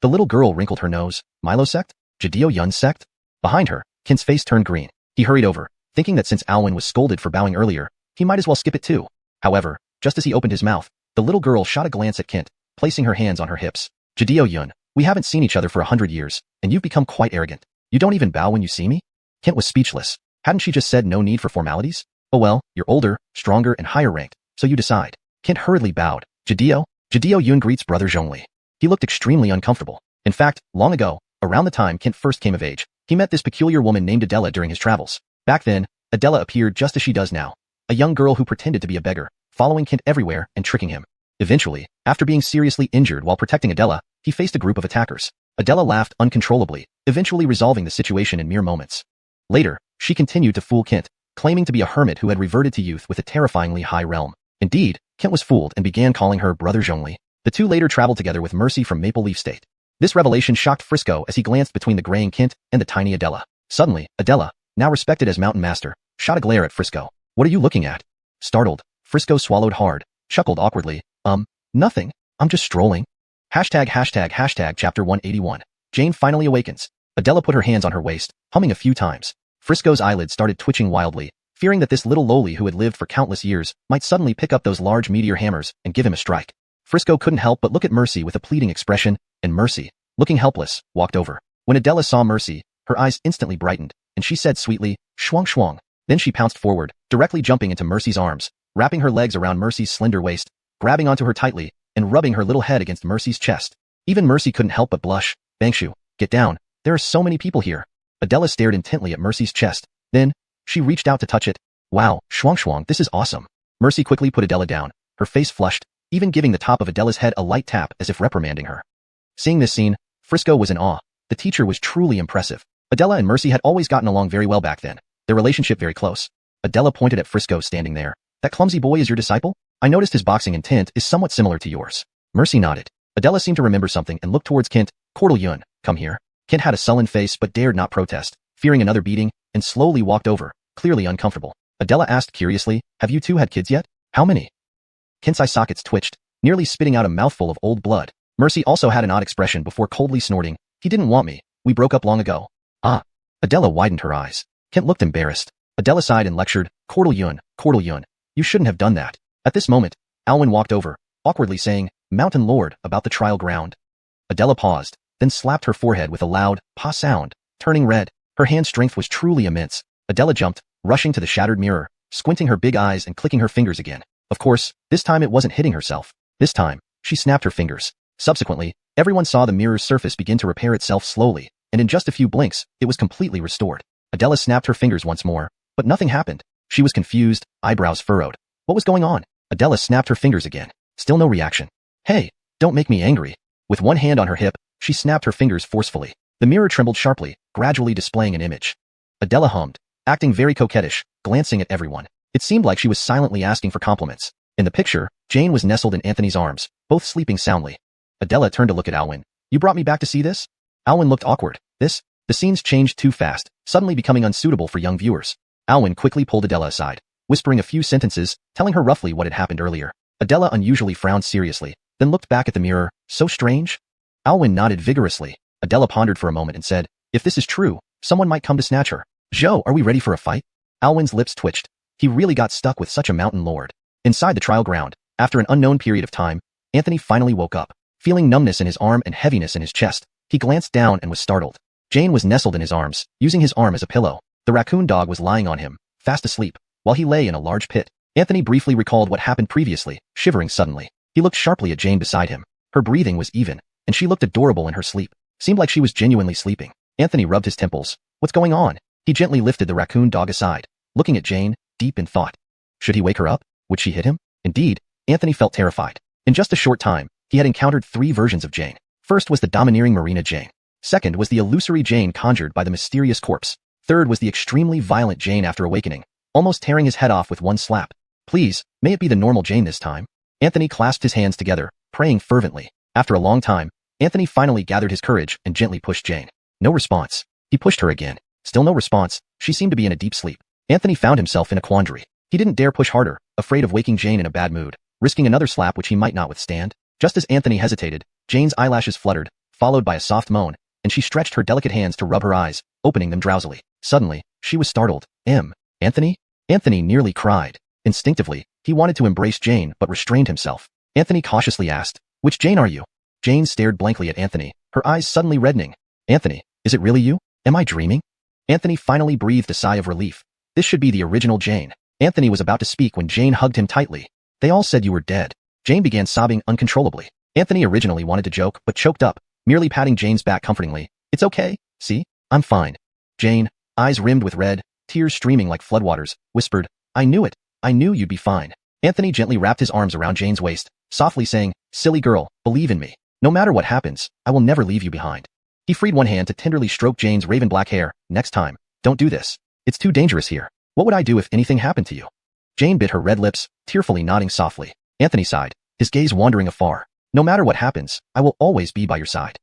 The little girl wrinkled her nose. Milo sect? Jadeo Yun's sect? Behind her, Kent's face turned green. He hurried over, thinking that since Alwyn was scolded for bowing earlier, he might as well skip it too. However, just as he opened his mouth, the little girl shot a glance at Kent, placing her hands on her hips. Jadeo Yun, we haven't seen each other for 100 years, and you've become quite arrogant. You don't even bow when you see me? Kent was speechless. Hadn't she just said no need for formalities? Oh well, you're older, stronger, and higher ranked, so you decide. Kent hurriedly bowed. Jadeo Yun greets brother Zhongli. He looked extremely uncomfortable. In fact, long ago, around the time Kent first came of age, he met this peculiar woman named Adela during his travels. Back then, Adela appeared just as she does now, a young girl who pretended to be a beggar, following Kent everywhere and tricking him. Eventually, after being seriously injured while protecting Adela, he faced a group of attackers. Adela laughed uncontrollably, eventually resolving the situation in mere moments. Later, she continued to fool Kent, claiming to be a hermit who had reverted to youth with a terrifyingly high realm. Indeed, Kent was fooled and began calling her Brother Zhongli. The two later traveled together with Mercy from Maple Leaf State. This revelation shocked Frisco as he glanced between the graying Kent and the tiny Adela. Suddenly, Adela, now respected as Mountain Master, shot a glare at Frisco. What are you looking at? Startled, Frisco swallowed hard, chuckled awkwardly. Nothing. I'm just strolling. Hashtag chapter 181. Jane finally awakens. Adela put her hands on her waist, humming a few times. Frisco's eyelids started twitching wildly, fearing that this little lowly who had lived for countless years might suddenly pick up those large meteor hammers and give him a strike. Frisco couldn't help but look at Mercy with a pleading expression, and Mercy, looking helpless, walked over. When Adela saw Mercy, her eyes instantly brightened, and she said sweetly, "Shuang shuang." Then she pounced forward, directly jumping into Mercy's arms, wrapping her legs around Mercy's slender waist, grabbing onto her tightly, and rubbing her little head against Mercy's chest. Even Mercy couldn't help but blush. "Bangshu, get down. There are so many people here." Adela stared intently at Mercy's chest. Then, she reached out to touch it. "Wow, Shuang shuang, this is awesome." Mercy quickly put Adela down, her face flushed, even giving the top of Adela's head a light tap as if reprimanding her. Seeing this scene, Frisco was in awe. The teacher was truly impressive. Adela and Mercy had always gotten along very well back then, their relationship very close. Adela pointed at Frisco standing there. "That clumsy boy is your disciple? I noticed his boxing intent is somewhat similar to yours." Mercy nodded. Adela seemed to remember something and looked towards Kent. "Cordell Yun, come here." Kent had a sullen face but dared not protest, fearing another beating, and slowly walked over, clearly uncomfortable. Adela asked curiously, "Have you two had kids yet? How many?" Kent's eye sockets twitched, nearly spitting out a mouthful of old blood. Mercy also had an odd expression before coldly snorting, "He didn't want me. We broke up long ago." "Ah." Adela widened her eyes. Kent looked embarrassed. Adela sighed and lectured, Cordell Yun, you shouldn't have done that." At this moment, Alwyn walked over, awkwardly saying, "Mountain Lord," about the trial ground. Adela paused, then slapped her forehead with a loud, "pa" sound, turning red. Her hand strength was truly immense. Adela jumped, rushing to the shattered mirror, squinting her big eyes and clicking her fingers again. Of course, this time it wasn't hitting herself. This time, she snapped her fingers. Subsequently, everyone saw the mirror's surface begin to repair itself slowly, and in just a few blinks, it was completely restored. Adela snapped her fingers once more, but nothing happened. She was confused, eyebrows furrowed. What was going on? Adela snapped her fingers again. Still no reaction. "Hey, don't make me angry." With one hand on her hip, she snapped her fingers forcefully. The mirror trembled sharply, gradually displaying an image. Adela hummed, acting very coquettish, glancing at everyone. It seemed like she was silently asking for compliments. In the picture, Jane was nestled in Anthony's arms, both sleeping soundly. Adela turned to look at Alwyn. "You brought me back to see this?" Alwyn looked awkward. The scenes changed too fast, suddenly becoming unsuitable for young viewers. Alwyn quickly pulled Adela aside, whispering a few sentences, telling her roughly what had happened earlier. Adela unusually frowned seriously, then looked back at the mirror. "So strange?" Alwyn nodded vigorously. Adela pondered for a moment and said, "If this is true, someone might come to snatch her." "Zhou, are we ready for a fight?" Alwyn's lips twitched. He really got stuck with such a mountain lord. Inside the trial ground, after an unknown period of time, Anthony finally woke up. Feeling numbness in his arm and heaviness in his chest, he glanced down and was startled. Jane was nestled in his arms, using his arm as a pillow. The raccoon dog was lying on him, fast asleep, while he lay in a large pit. Anthony briefly recalled what happened previously, shivering suddenly. He looked sharply at Jane beside him. Her breathing was even, and she looked adorable in her sleep. Seemed like she was genuinely sleeping. Anthony rubbed his temples. What's going on? He gently lifted the raccoon dog aside, looking at Jane, deep in thought. Should he wake her up? Would she hit him? Indeed, Anthony felt terrified. In just a short time, he had encountered three versions of Jane. First was the domineering Marina Jane. Second was the illusory Jane conjured by the mysterious corpse. Third was the extremely violent Jane after awakening, almost tearing his head off with one slap. Please, may it be the normal Jane this time. Anthony clasped his hands together, praying fervently. After a long time, Anthony finally gathered his courage and gently pushed Jane. No response. He pushed her again. Still no response. She seemed to be in a deep sleep. Anthony found himself in a quandary. He didn't dare push harder, afraid of waking Jane in a bad mood, risking another slap which he might not withstand. Just as Anthony hesitated, Jane's eyelashes fluttered, followed by a soft moan, and she stretched her delicate hands to rub her eyes, opening them drowsily. Suddenly, she was startled. Anthony? Anthony nearly cried. Instinctively, he wanted to embrace Jane but restrained himself. Anthony cautiously asked, "Which Jane are you?" Jane stared blankly at Anthony, her eyes suddenly reddening. "Anthony, is it really you? Am I dreaming?" Anthony finally breathed a sigh of relief. This should be the original Jane. Anthony was about to speak when Jane hugged him tightly. "They all said you were dead." Jane began sobbing uncontrollably. Anthony originally wanted to joke but choked up, merely patting Jane's back comfortingly. "It's okay, see? I'm fine." Jane, eyes rimmed with red, tears streaming like floodwaters, whispered, "I knew it. I knew you'd be fine." Anthony gently wrapped his arms around Jane's waist, softly saying, "Silly girl, believe in me. No matter what happens, I will never leave you behind." He freed one hand to tenderly stroke Jane's raven black hair. "Next time, don't do this. It's too dangerous here." What would I do if anything happened to you? Jane bit her red lips, tearfully nodding softly. Anthony sighed, his gaze wandering afar. No matter what happens, I will always be by your side.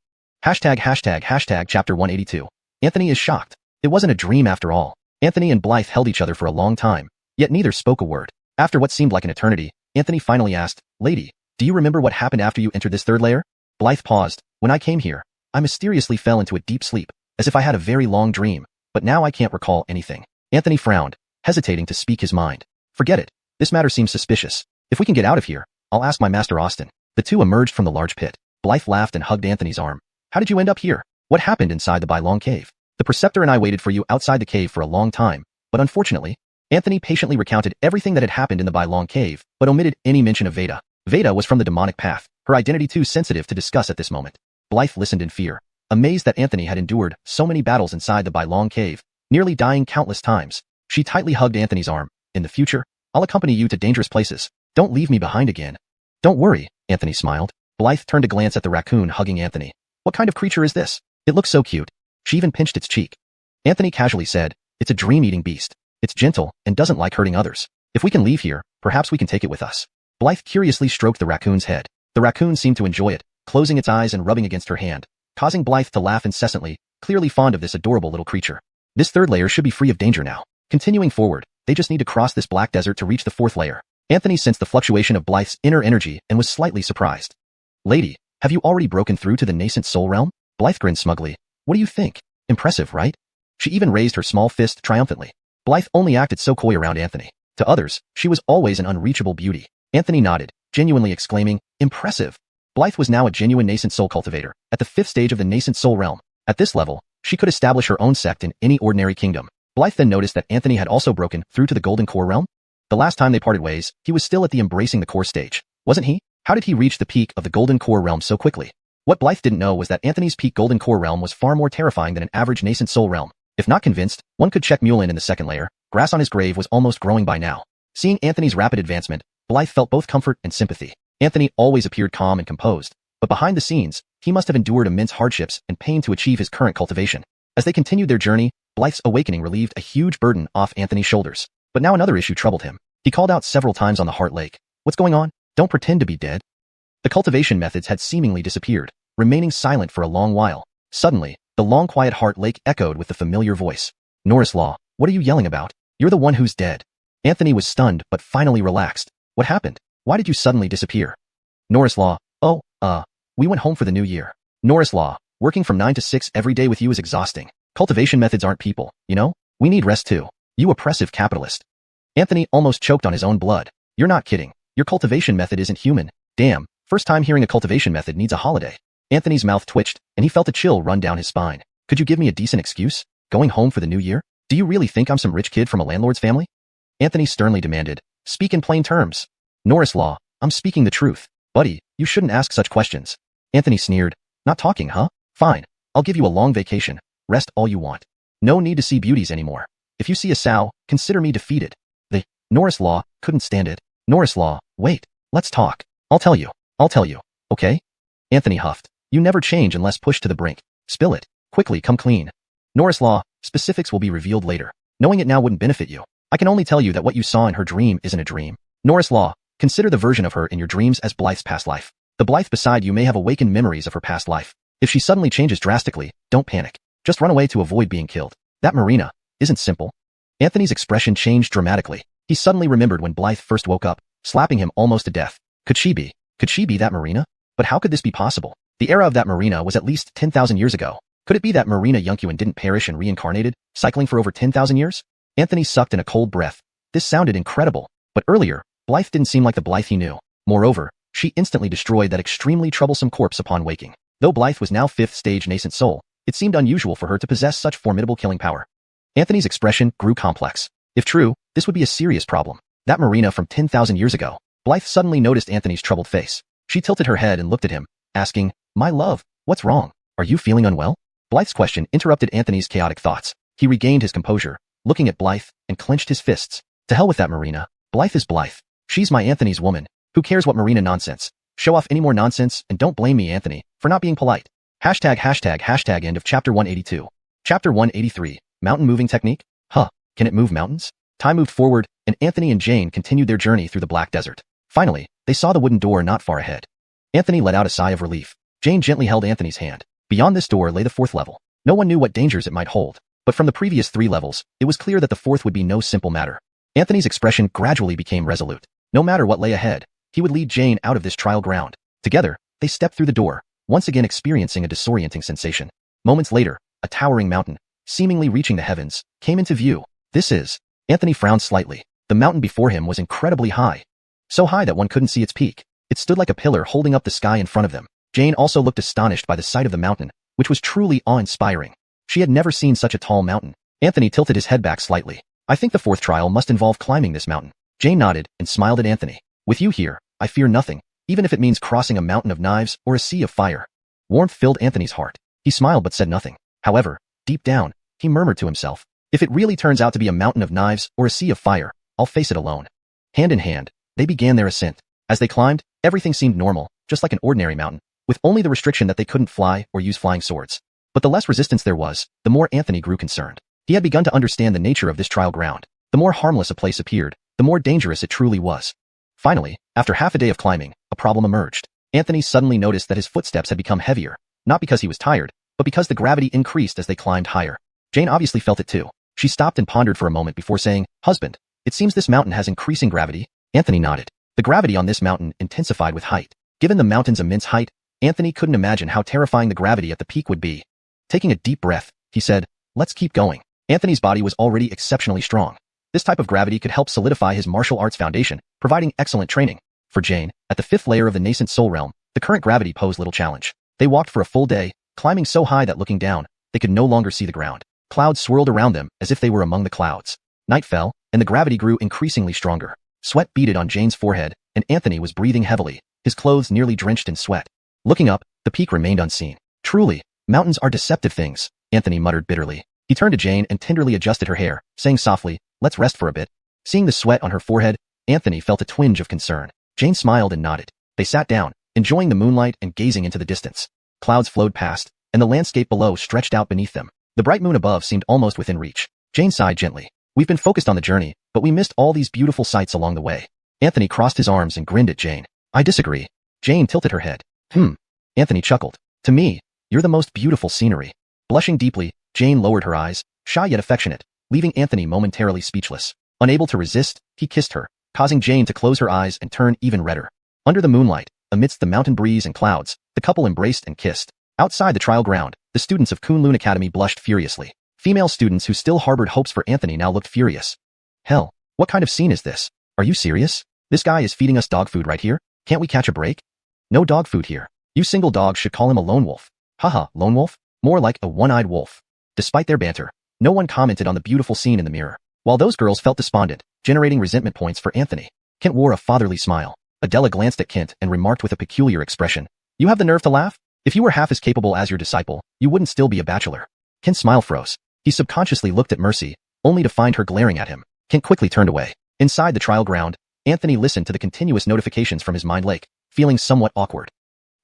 ##### Chapter 182. Anthony is shocked. It wasn't a dream after all. Anthony and Blythe held each other for a long time, yet neither spoke a word. After what seemed like an eternity, Anthony finally asked, Lady, do you remember what happened after you entered this third layer? Blythe paused. When I came here, I mysteriously fell into a deep sleep, as if I had a very long dream, but now I can't recall anything. Anthony frowned, hesitating to speak his mind. Forget it. This matter seems suspicious. If we can get out of here, I'll ask my master Austin. The two emerged from the large pit. Blythe laughed and hugged Anthony's arm. How did you end up here? What happened inside the Bylong cave? The preceptor and I waited for you outside the cave for a long time, but unfortunately, Anthony patiently recounted everything that had happened in the Bylong cave, but omitted any mention of Veda. Veda was from the demonic path, her identity too sensitive to discuss at this moment. Blythe listened in fear, amazed that Anthony had endured so many battles inside the Bylong cave, nearly dying countless times. She tightly hugged Anthony's arm. In the future, I'll accompany you to dangerous places. Don't leave me behind again. Don't worry, Anthony smiled. Blythe turned to glance at the raccoon hugging Anthony. What kind of creature is this? It looks so cute. She even pinched its cheek. Anthony casually said, it's a dream-eating beast. It's gentle and doesn't like hurting others. If we can leave here, perhaps we can take it with us. Blythe curiously stroked the raccoon's head. The raccoon seemed to enjoy it, closing its eyes and rubbing against her hand, causing Blythe to laugh incessantly, clearly fond of this adorable little creature. This third layer should be free of danger now. Continuing forward, they just need to cross this black desert to reach the fourth layer. Anthony sensed the fluctuation of Blythe's inner energy and was slightly surprised. Lady, have you already broken through to the nascent soul realm? Blythe grinned smugly. What do you think? Impressive, right? She even raised her small fist triumphantly. Blythe only acted so coy around Anthony. To others, she was always an unreachable beauty. Anthony nodded, genuinely exclaiming, impressive. Blythe was now a genuine nascent soul cultivator, at the 5th stage of the nascent soul realm. At this level, she could establish her own sect in any ordinary kingdom. Blythe then noticed that Anthony had also broken through to the golden core realm. The last time they parted ways, he was still at the embracing the core stage, wasn't he? How did he reach the peak of the golden core realm so quickly? What Blythe didn't know was that Anthony's peak golden core realm was far more terrifying than an average nascent soul realm. If not convinced, one could check Mulin in the second layer. Grass on his grave was almost growing by now. Seeing Anthony's rapid advancement, Blythe felt both comfort and sympathy. Anthony always appeared calm and composed, but behind the scenes, he must have endured immense hardships and pain to achieve his current cultivation. As they continued their journey, Blythe's awakening relieved a huge burden off Anthony's shoulders. But now another issue troubled him. He called out several times on the Heart Lake. What's going on? Don't pretend to be dead. The cultivation methods had seemingly disappeared, remaining silent for a long while. Suddenly, the long quiet Heart Lake echoed with the familiar voice. Norris Law, what are you yelling about? You're the one who's dead. Anthony was stunned but finally relaxed. What happened? Why did you suddenly disappear? Norris Law, we went home for the new year. Norris Law, working from 9 to 6 every day with you is exhausting. Cultivation methods aren't people, you know? We need rest too. You oppressive capitalist. Anthony almost choked on his own blood. You're not kidding. Your cultivation method isn't human. Damn, first time hearing a cultivation method needs a holiday. Anthony's mouth twitched, and he felt a chill run down his spine. Could you give me a decent excuse? Going home for the new year? Do you really think I'm some rich kid from a landlord's family? Anthony sternly demanded. Speak in plain terms. Norris Law, I'm speaking the truth. Buddy, you shouldn't ask such questions. Anthony sneered. Not talking, huh? Fine. I'll give you a long vacation. Rest all you want. No need to see beauties anymore. If you see a sow, consider me defeated. The Norris Law couldn't stand it. Norris Law, wait. Let's talk. I'll tell you, okay? Anthony huffed. You never change unless pushed to the brink. Spill it. Quickly, come clean. Norris Law, specifics will be revealed later. Knowing it now wouldn't benefit you. I can only tell you that what you saw in her dream isn't a dream. Norris Law, consider the version of her in your dreams as Blythe's past life. The Blythe beside you may have awakened memories of her past life. If she suddenly changes drastically, don't panic. Just run away to avoid being killed. That Marina isn't simple. Anthony's expression changed dramatically. He suddenly remembered when Blythe first woke up, slapping him almost to death. Could she be that Marina? But how could this be possible? The era of that Marina was at least 10,000 years ago. Could it be that Marina Yunkuan didn't perish and reincarnated, cycling for over 10,000 years? Anthony sucked in a cold breath. This sounded incredible. But earlier, Blythe didn't seem like the Blythe he knew. Moreover, she instantly destroyed that extremely troublesome corpse upon waking. Though Blythe was now 5th stage nascent soul, it seemed unusual for her to possess such formidable killing power. Anthony's expression grew complex. If true, this would be a serious problem. That Marina from 10,000 years ago. Blythe suddenly noticed Anthony's troubled face. She tilted her head and looked at him, asking, My love, what's wrong? Are you feeling unwell? Blythe's question interrupted Anthony's chaotic thoughts. He regained his composure, looking at Blythe, and clenched his fists. To hell with that Marina. Blythe is Blythe. She's my Anthony's woman. Who cares what Marina nonsense? Show off any more nonsense and don't blame me, Anthony, for not being polite. ####end of chapter 182. Chapter 183. Mountain moving technique? Huh, can it move mountains? Time moved forward, and Anthony and Jane continued their journey through the black desert. Finally, they saw the wooden door not far ahead. Anthony let out a sigh of relief. Jane gently held Anthony's hand. Beyond this door lay the 4th level. No one knew what dangers it might hold, but from the previous 3 levels, it was clear that the 4th would be no simple matter. Anthony's expression gradually became resolute. No matter what lay ahead, he would lead Jane out of this trial ground. Together, they stepped through the door, once again experiencing a disorienting sensation. Moments later, a towering mountain, seemingly reaching the heavens, came into view. This is... Anthony frowned slightly. The mountain before him was incredibly high. So high that one couldn't see its peak. It stood like a pillar holding up the sky in front of them. Jane also looked astonished by the sight of the mountain, which was truly awe-inspiring. She had never seen such a tall mountain. Anthony tilted his head back slightly. I think the 4th trial must involve climbing this mountain. Jane nodded and smiled at Anthony. With you here, I fear nothing, even if it means crossing a mountain of knives or a sea of fire. Warmth filled Anthony's heart. He smiled but said nothing. However, deep down, he murmured to himself, if it really turns out to be a mountain of knives or a sea of fire, I'll face it alone. Hand in hand, they began their ascent. As they climbed, everything seemed normal, just like an ordinary mountain, with only the restriction that they couldn't fly or use flying swords. But the less resistance there was, the more Anthony grew concerned. He had begun to understand the nature of this trial ground. The more harmless a place appeared, the more dangerous it truly was. Finally, after half a day of climbing, a problem emerged. Anthony suddenly noticed that his footsteps had become heavier, not because he was tired, but because the gravity increased as they climbed higher. Jane obviously felt it too. She stopped and pondered for a moment before saying, Husband, it seems this mountain has increasing gravity. Anthony nodded. The gravity on this mountain intensified with height. Given the mountain's immense height, Anthony couldn't imagine how terrifying the gravity at the peak would be. Taking a deep breath, he said, let's keep going. Anthony's body was already exceptionally strong. This type of gravity could help solidify his martial arts foundation, providing excellent training. For Jane, at the 5th layer of the nascent soul realm, the current gravity posed little challenge. They walked for a full day, climbing so high that looking down, they could no longer see the ground. Clouds swirled around them as if they were among the clouds. Night fell, and the gravity grew increasingly stronger. Sweat beaded on Jane's forehead, and Anthony was breathing heavily, his clothes nearly drenched in sweat. Looking up, the peak remained unseen. Truly, mountains are deceptive things, Anthony muttered bitterly. He turned to Jane and tenderly adjusted her hair, saying softly, let's rest for a bit. Seeing the sweat on her forehead, Anthony felt a twinge of concern. Jane smiled and nodded. They sat down, enjoying the moonlight and gazing into the distance. Clouds flowed past, and the landscape below stretched out beneath them. The bright moon above seemed almost within reach. Jane sighed gently. We've been focused on the journey, but we missed all these beautiful sights along the way. Anthony crossed his arms and grinned at Jane. I disagree. Jane tilted her head. Anthony chuckled. To me, you're the most beautiful scenery. Blushing deeply, Jane lowered her eyes, shy yet affectionate, leaving Anthony momentarily speechless. Unable to resist, he kissed her, causing Jane to close her eyes and turn even redder. Under the moonlight, amidst the mountain breeze and clouds, the couple embraced and kissed. Outside the trial ground, the students of Kunlun Academy blushed furiously. Female students who still harbored hopes for Anthony now looked furious. Hell, what kind of scene is this? Are you serious? This guy is feeding us dog food right here? Can't we catch a break? No dog food here. You single dogs should call him a lone wolf. Haha, lone wolf? More like a one-eyed wolf. Despite their banter, no one commented on the beautiful scene in the mirror. While those girls felt despondent, generating resentment points for Anthony, Kent wore a fatherly smile. Adela glanced at Kent and remarked with a peculiar expression, You have the nerve to laugh? If you were half as capable as your disciple, you wouldn't still be a bachelor. Kent's smile froze. He subconsciously looked at Mercy, only to find her glaring at him. Kent quickly turned away. Inside the trial ground, Anthony listened to the continuous notifications from his mind lake, feeling somewhat awkward.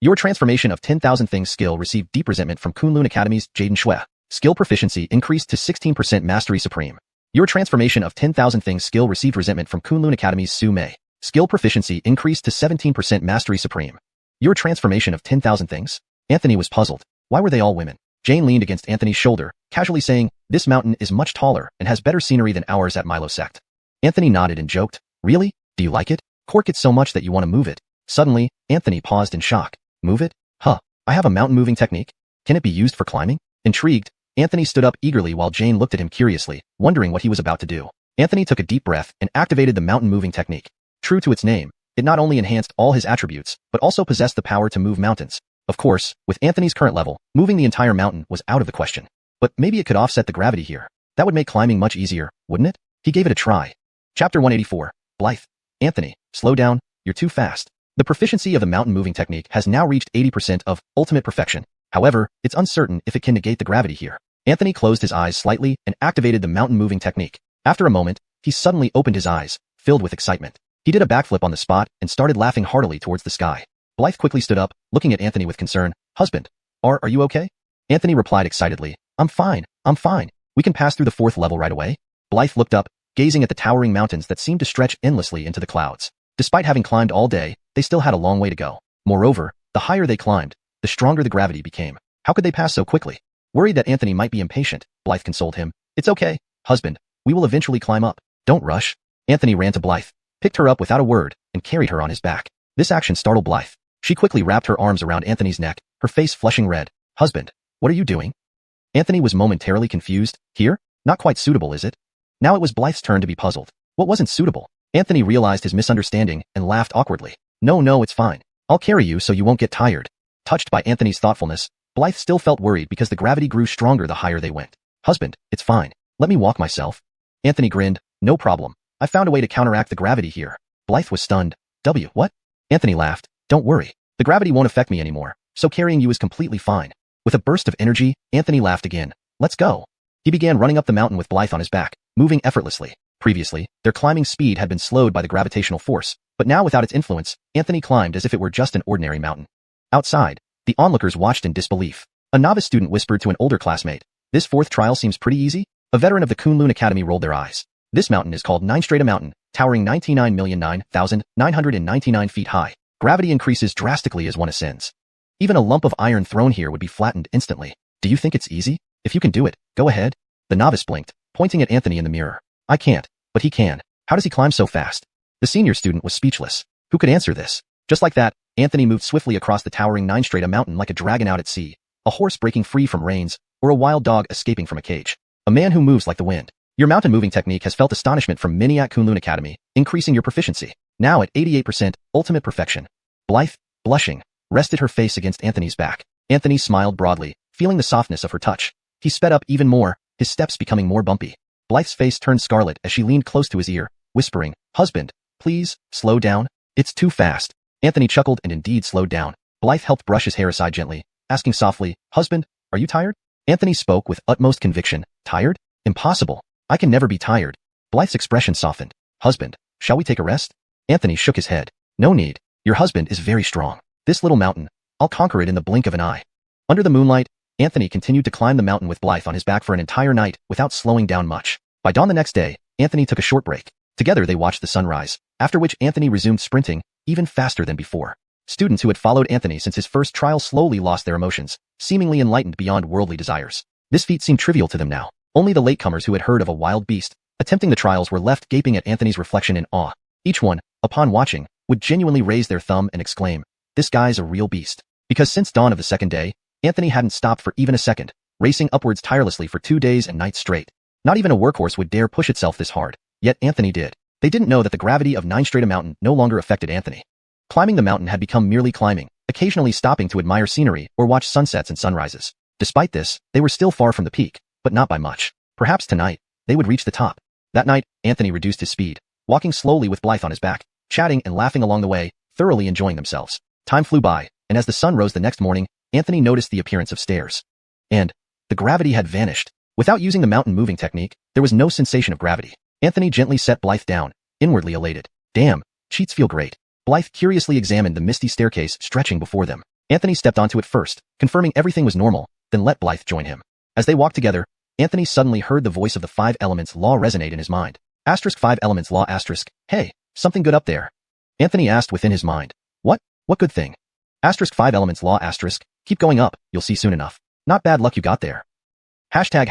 Your transformation of 10,000 things skill received deep resentment from Kunlun Academy's Jaden Shui. Skill proficiency increased to 16% mastery supreme. Your transformation of 10,000 things skill received resentment from Kunlun Academy's Su Mei. Skill proficiency increased to 17% mastery supreme. Your transformation of 10,000 things? Anthony was puzzled. Why were they all women? Jane leaned against Anthony's shoulder, casually saying, This mountain is much taller and has better scenery than ours at Milo Sect. Anthony nodded and joked, Really? Do you like it? Cork it so much that you want to move it. Suddenly, Anthony paused in shock. Move it? Huh. I have a mountain moving technique? Can it be used for climbing? Intrigued, Anthony stood up eagerly while Jane looked at him curiously, wondering what he was about to do. Anthony took a deep breath and activated the mountain moving technique. True to its name, it not only enhanced all his attributes, but also possessed the power to move mountains. Of course, with Anthony's current level, moving the entire mountain was out of the question. But maybe it could offset the gravity here. That would make climbing much easier, wouldn't it? He gave it a try. Chapter 184. Blythe. Anthony, slow down, you're too fast. The proficiency of the mountain moving technique has now reached 80% of ultimate perfection. However, it's uncertain if it can negate the gravity here. Anthony closed his eyes slightly and activated the mountain moving technique. After a moment, he suddenly opened his eyes, filled with excitement. He did a backflip on the spot and started laughing heartily towards the sky. Blythe quickly stood up, looking at Anthony with concern. Husband, are you okay? Anthony replied excitedly, I'm fine. We can pass through the 4th level right away. Blythe looked up, gazing at the towering mountains that seemed to stretch endlessly into the clouds. Despite having climbed all day, they still had a long way to go. Moreover, the higher they climbed, the stronger the gravity became. How could they pass so quickly? Worried that Anthony might be impatient, Blythe consoled him. It's okay, husband. We will eventually climb up. Don't rush. Anthony ran to Blythe, picked her up without a word, and carried her on his back. This action startled Blythe. She quickly wrapped her arms around Anthony's neck, her face flushing red. Husband, what are you doing? Anthony was momentarily confused. Here? Not quite suitable, is it? Now it was Blythe's turn to be puzzled. What wasn't suitable? Anthony realized his misunderstanding and laughed awkwardly. No, it's fine. I'll carry you so you won't get tired. Touched by Anthony's thoughtfulness, Blythe still felt worried because the gravity grew stronger the higher they went. Husband, it's fine. Let me walk myself. Anthony grinned. No problem. I found a way to counteract the gravity here. Blythe was stunned. What? Anthony laughed. Don't worry. The gravity won't affect me anymore, so carrying you is completely fine. With a burst of energy, Anthony laughed again. Let's go. He began running up the mountain with Blythe on his back, moving effortlessly. Previously, their climbing speed had been slowed by the gravitational force, but now without its influence, Anthony climbed as if it were just an ordinary mountain. Outside, the onlookers watched in disbelief. A novice student whispered to an older classmate, "This fourth trial seems pretty easy?" A veteran of the Kunlun Academy rolled their eyes. This mountain is called Nine Strata Mountain, towering 99,009,999 feet high. Gravity increases drastically as one ascends. Even a lump of iron thrown here would be flattened instantly. Do you think it's easy? If you can do it, go ahead. The novice blinked, pointing at Anthony in the mirror. I can't, but he can. How does he climb so fast? The senior student was speechless. Who could answer this? Just like that, Anthony moved swiftly across the towering Nine Strata Mountain like a dragon out at sea, a horse breaking free from reins, or a wild dog escaping from a cage. A man who moves like the wind. Your mountain moving technique has felt astonishment from many at Kunlun Academy, increasing your proficiency. Now at 88%, ultimate perfection. Blythe, blushing, rested her face against Anthony's back. Anthony smiled broadly, feeling the softness of her touch. He sped up even more, his steps becoming more bumpy. Blythe's face turned scarlet as she leaned close to his ear, whispering, Husband, please, slow down. It's too fast. Anthony chuckled and indeed slowed down. Blythe helped brush his hair aside gently, asking softly, Husband, are you tired? Anthony spoke with utmost conviction. Tired? Impossible. I can never be tired. Blythe's expression softened. Husband, shall we take a rest? Anthony shook his head. No need. Your husband is very strong. This little mountain, I'll conquer it in the blink of an eye. Under the moonlight, Anthony continued to climb the mountain with Blythe on his back for an entire night without slowing down much. By dawn the next day, Anthony took a short break. Together they watched the sunrise, after which Anthony resumed sprinting, even faster than before. Students who had followed Anthony since his first trial slowly lost their emotions, seemingly enlightened beyond worldly desires. This feat seemed trivial to them now. Only the latecomers who had heard of a wild beast attempting the trials were left gaping at Anthony's reflection in awe. Each one, upon watching, would genuinely raise their thumb and exclaim, "This guy's a real beast." Because since dawn of the second day, Anthony hadn't stopped for even a second, racing upwards tirelessly for 2 days and nights straight. Not even a workhorse would dare push itself this hard, yet Anthony did. They didn't know that the gravity of Nine Strata Mountain no longer affected Anthony. Climbing the mountain had become merely climbing, occasionally stopping to admire scenery or watch sunsets and sunrises. Despite this, they were still far from the peak, but not by much. Perhaps tonight, they would reach the top. That night, Anthony reduced his speed, walking slowly with Blythe on his back, chatting and laughing along the way, thoroughly enjoying themselves. Time flew by, and as the sun rose the next morning, Anthony noticed the appearance of stairs. And the gravity had vanished. Without using the mountain moving technique, there was no sensation of gravity. Anthony gently set Blythe down, inwardly elated. Damn, cheats feel great. Blythe curiously examined the misty staircase stretching before them. Anthony stepped onto it first, confirming everything was normal, then let Blythe join him. As they walked together, Anthony suddenly heard the voice of the 5 elements law resonate in his mind. Asterisk 5 elements law asterisk, hey, something good up there. Anthony asked within his mind. What good thing? Asterisk 5 elements law asterisk, keep going up, you'll see soon enough. Not bad luck you got there. Hashtag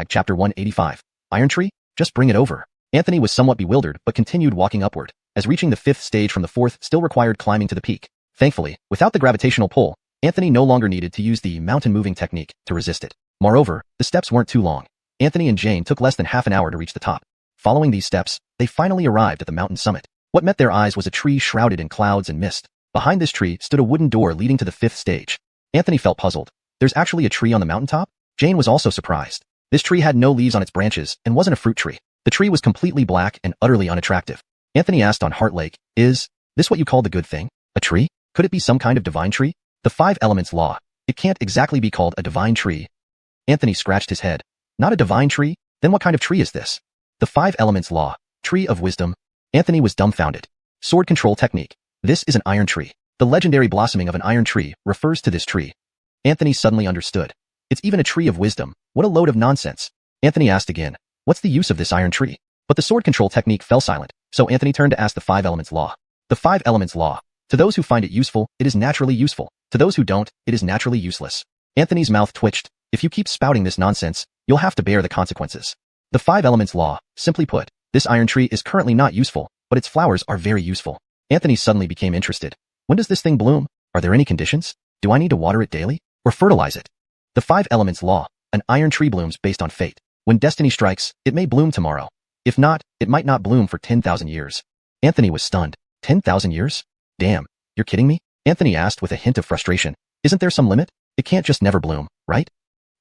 chapter 185. Iron Tree? Just bring it over. Anthony was somewhat bewildered but continued walking upward, as reaching the 5th stage from the 4th still required climbing to the peak. Thankfully, without the gravitational pull, Anthony no longer needed to use the mountain moving technique to resist it. Moreover, the steps weren't too long. Anthony and Jane took less than half an hour to reach the top. Following these steps, they finally arrived at the mountain summit. What met their eyes was a tree shrouded in clouds and mist. Behind this tree stood a wooden door leading to the 5th stage. Anthony felt puzzled. There's actually a tree on the mountaintop? Jane was also surprised. This tree had no leaves on its branches and wasn't a fruit tree. The tree was completely black and utterly unattractive. Anthony asked on Heart Lake, is this what you call the good thing? A tree? Could it be some kind of divine tree? The 5 elements law. It can't exactly be called a divine tree. Anthony scratched his head. Not a divine tree? Then what kind of tree is this? The 5 elements law. Tree of wisdom. Anthony was dumbfounded. Sword control technique. This is an iron tree. The legendary blossoming of an iron tree refers to this tree. Anthony suddenly understood. It's even a tree of wisdom. What a load of nonsense. Anthony asked again. What's the use of this iron tree? But the sword control technique fell silent, so Anthony turned to ask the 5 elements law. The 5 elements law. To those who find it useful, it is naturally useful. To those who don't, it is naturally useless. Anthony's mouth twitched. If you keep spouting this nonsense, you'll have to bear the consequences. The 5 elements law. Simply put, this iron tree is currently not useful, but its flowers are very useful. Anthony suddenly became interested. When does this thing bloom? Are there any conditions? Do I need to water it daily? Or fertilize it? The 5 elements law. An iron tree blooms based on fate. When destiny strikes, it may bloom tomorrow. If not, it might not bloom for 10,000 years. Anthony was stunned. 10,000 years? Damn, you're kidding me? Anthony asked with a hint of frustration. Isn't there some limit? It can't just never bloom, right?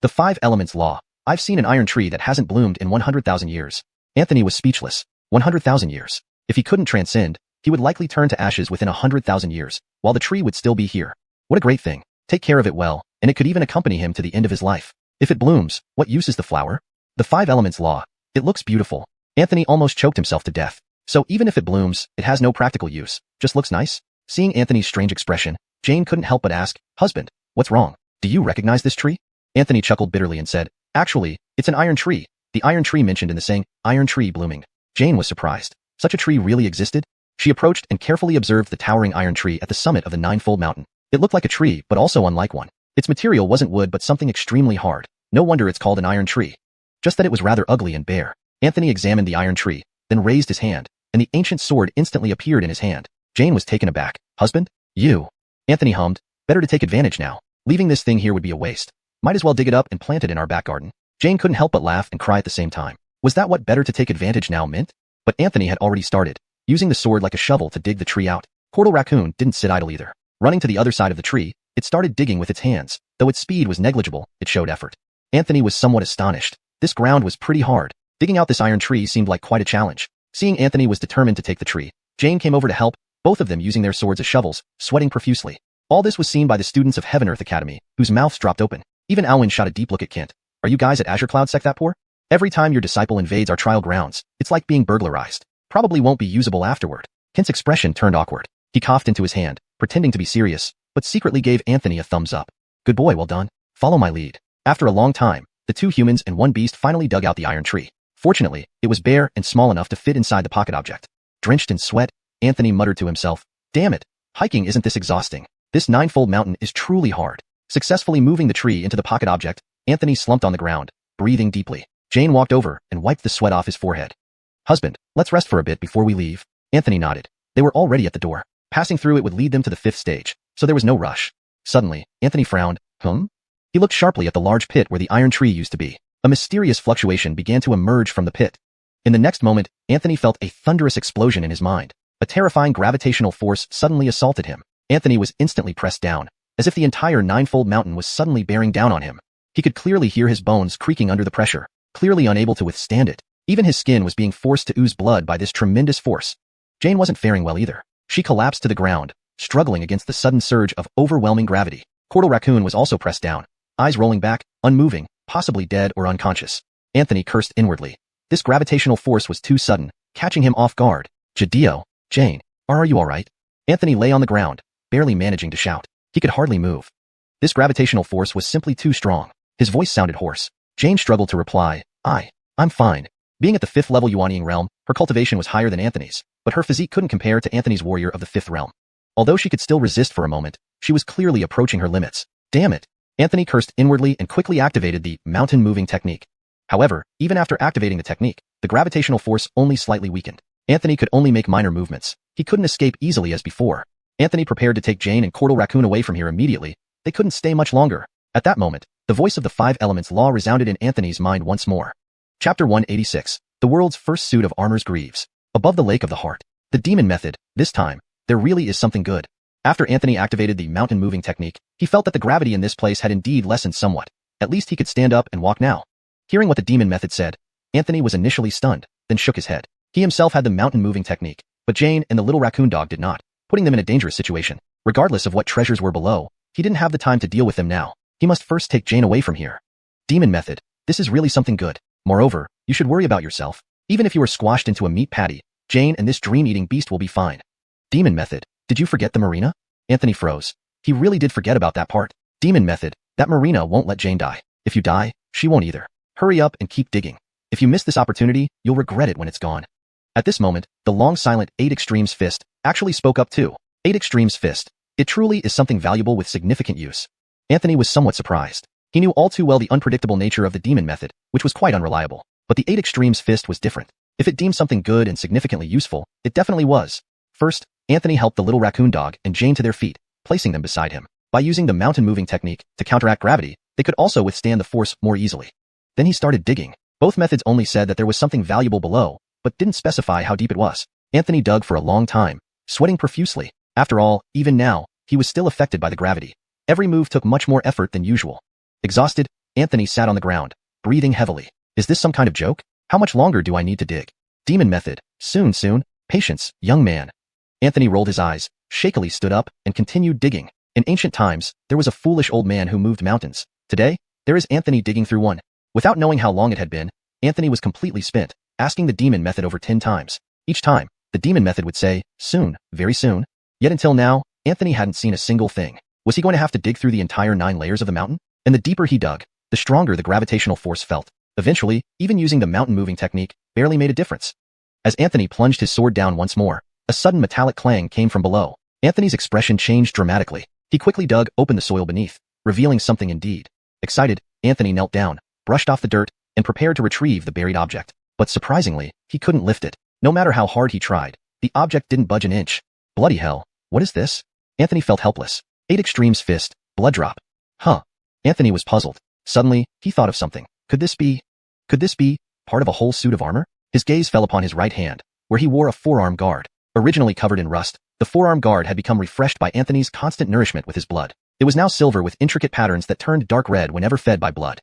The 5 elements law. I've seen an iron tree that hasn't bloomed in 100,000 years. Anthony was speechless. 100,000 years. If he couldn't transcend, he would likely turn to ashes within 100,000 years, while the tree would still be here. What a great thing. Take care of it well, and it could even accompany him to the end of his life. If it blooms, what use is the flower? The 5 elements law. It looks beautiful. Anthony almost choked himself to death. So even if it blooms, it has no practical use. Just looks nice? Seeing Anthony's strange expression, Jane couldn't help but ask, Husband, what's wrong? Do you recognize this tree? Anthony chuckled bitterly and said, Actually, it's an iron tree. The iron tree mentioned in the saying, iron tree blooming. Jane was surprised. Such a tree really existed? She approached and carefully observed the towering iron tree at the summit of the ninefold mountain. It looked like a tree, but also unlike one. Its material wasn't wood but something extremely hard. No wonder it's called an iron tree. Just that it was rather ugly and bare. Anthony examined the iron tree, then raised his hand, and the ancient sword instantly appeared in his hand. Jane was taken aback. Husband? You? Anthony hummed. Better to take advantage now. Leaving this thing here would be a waste. Might as well dig it up and plant it in our back garden. Jane couldn't help but laugh and cry at the same time. Was that what better to take advantage now meant? But Anthony had already started, using the sword like a shovel to dig the tree out. Cortal Raccoon didn't sit idle either. Running to the other side of the tree, it started digging with its hands. Though its speed was negligible, it showed effort. Anthony was somewhat astonished. This ground was pretty hard. Digging out this iron tree seemed like quite a challenge. Seeing Anthony was determined to take the tree, Jane came over to help, both of them using their swords as shovels, sweating profusely. All this was seen by the students of Heaven Earth Academy, whose mouths dropped open. Even Alwyn shot a deep look at Kent. Are you guys at Azure Cloud Sect that poor? Every time your disciple invades our trial grounds, it's like being burglarized. Probably won't be usable afterward. Kent's expression turned awkward. He coughed into his hand, pretending to be serious, but secretly gave Anthony a thumbs up. Good boy, well done. Follow my lead. After a long time, the 2 humans and 1 beast finally dug out the iron tree. Fortunately, it was bare and small enough to fit inside the pocket object. Drenched in sweat, Anthony muttered to himself, Damn it, hiking isn't this exhausting. This ninefold mountain is truly hard. Successfully moving the tree into the pocket object, Anthony slumped on the ground, breathing deeply. Jane walked over and wiped the sweat off his forehead. Husband, let's rest for a bit before we leave. Anthony nodded. They were already at the door. Passing through it would lead them to the 5th stage, so there was no rush. Suddenly, Anthony frowned. He looked sharply at the large pit where the iron tree used to be. A mysterious fluctuation began to emerge from the pit. In the next moment, Anthony felt a thunderous explosion in his mind. A terrifying gravitational force suddenly assaulted him. Anthony was instantly pressed down, as if the entire ninefold mountain was suddenly bearing down on him. He could clearly hear his bones creaking under the pressure, clearly unable to withstand it. Even his skin was being forced to ooze blood by this tremendous force. Jane wasn't faring well either. She collapsed to the ground, struggling against the sudden surge of overwhelming gravity. Cortal Raccoon was also pressed down, eyes rolling back, unmoving, possibly dead or unconscious. Anthony cursed inwardly. This gravitational force was too sudden, catching him off guard. Jadeo, Jane, are you alright? Anthony lay on the ground, barely managing to shout. He could hardly move. This gravitational force was simply too strong. His voice sounded hoarse. Jane struggled to reply, I'm fine. Being at the 5th level Yuaniing realm, her cultivation was higher than Anthony's, but her physique couldn't compare to Anthony's warrior of the 5th realm. Although she could still resist for a moment, she was clearly approaching her limits. Damn it! Anthony cursed inwardly and quickly activated the mountain moving technique. However, even after activating the technique, the gravitational force only slightly weakened. Anthony could only make minor movements. He couldn't escape easily as before. Anthony prepared to take Jane and Cortal Raccoon away from here immediately. They couldn't stay much longer. At that moment, the voice of the 5 elements law resounded in Anthony's mind once more. Chapter 186. The world's first suit of armor's greaves. Above the lake of the heart. The demon method. This time, there really is something good. After Anthony activated the mountain moving technique, he felt that the gravity in this place had indeed lessened somewhat. At least he could stand up and walk now. Hearing what the demon method said, Anthony was initially stunned, then shook his head. He himself had the mountain moving technique, but Jane and the little raccoon dog did not, putting them in a dangerous situation. Regardless of what treasures were below, he didn't have the time to deal with them now. He must first take Jane away from here. Demon method. This is really something good. Moreover, you should worry about yourself. Even if you are squashed into a meat patty, Jane and this dream-eating beast will be fine. Demon method. Did you forget the marina? Anthony froze. He really did forget about that part. Demon method. That marina won't let Jane die. If you die, she won't either. Hurry up and keep digging. If you miss this opportunity, you'll regret it when it's gone. At this moment, the long silent 8 Extremes fist actually spoke up too. 8 Extremes fist. It truly is something valuable with significant use. Anthony was somewhat surprised. He knew all too well the unpredictable nature of the demon method, which was quite unreliable. But the 8 Extremes fist was different. If it deemed something good and significantly useful, it definitely was. First, Anthony helped the little raccoon dog and Jane to their feet, placing them beside him. By using the mountain moving technique to counteract gravity, they could also withstand the force more easily. Then he started digging. Both methods only said that there was something valuable below, but didn't specify how deep it was. Anthony dug for a long time, sweating profusely. After all, even now, he was still affected by the gravity. Every move took much more effort than usual. Exhausted, Anthony sat on the ground, breathing heavily. Is this some kind of joke? How much longer do I need to dig? Demon method. Soon. Patience, young man. Anthony rolled his eyes, shakily stood up, and continued digging. In ancient times, there was a foolish old man who moved mountains. Today, there is Anthony digging through one. Without knowing how long it had been, Anthony was completely spent, asking the demon method over 10 times. Each time, the demon method would say, soon, very soon. Yet until now, Anthony hadn't seen a single thing. Was he going to have to dig through the entire 9 layers of the mountain? And the deeper he dug, the stronger the gravitational force felt. Eventually, even using the mountain moving technique barely made a difference. As Anthony plunged his sword down once more, a sudden metallic clang came from below. Anthony's expression changed dramatically. He quickly dug open the soil beneath, revealing something indeed. Excited, Anthony knelt down, brushed off the dirt, and prepared to retrieve the buried object. But surprisingly, he couldn't lift it. No matter how hard he tried, the object didn't budge an inch. Bloody hell, what is this? Anthony felt helpless. 8 Extremes fist, blood drop. Huh. Anthony was puzzled. Suddenly, he thought of something. Could this be part of a whole suit of armor? His gaze fell upon his right hand, where he wore a forearm guard. Originally covered in rust, the forearm guard had become refreshed by Anthony's constant nourishment with his blood. It was now silver with intricate patterns that turned dark red whenever fed by blood.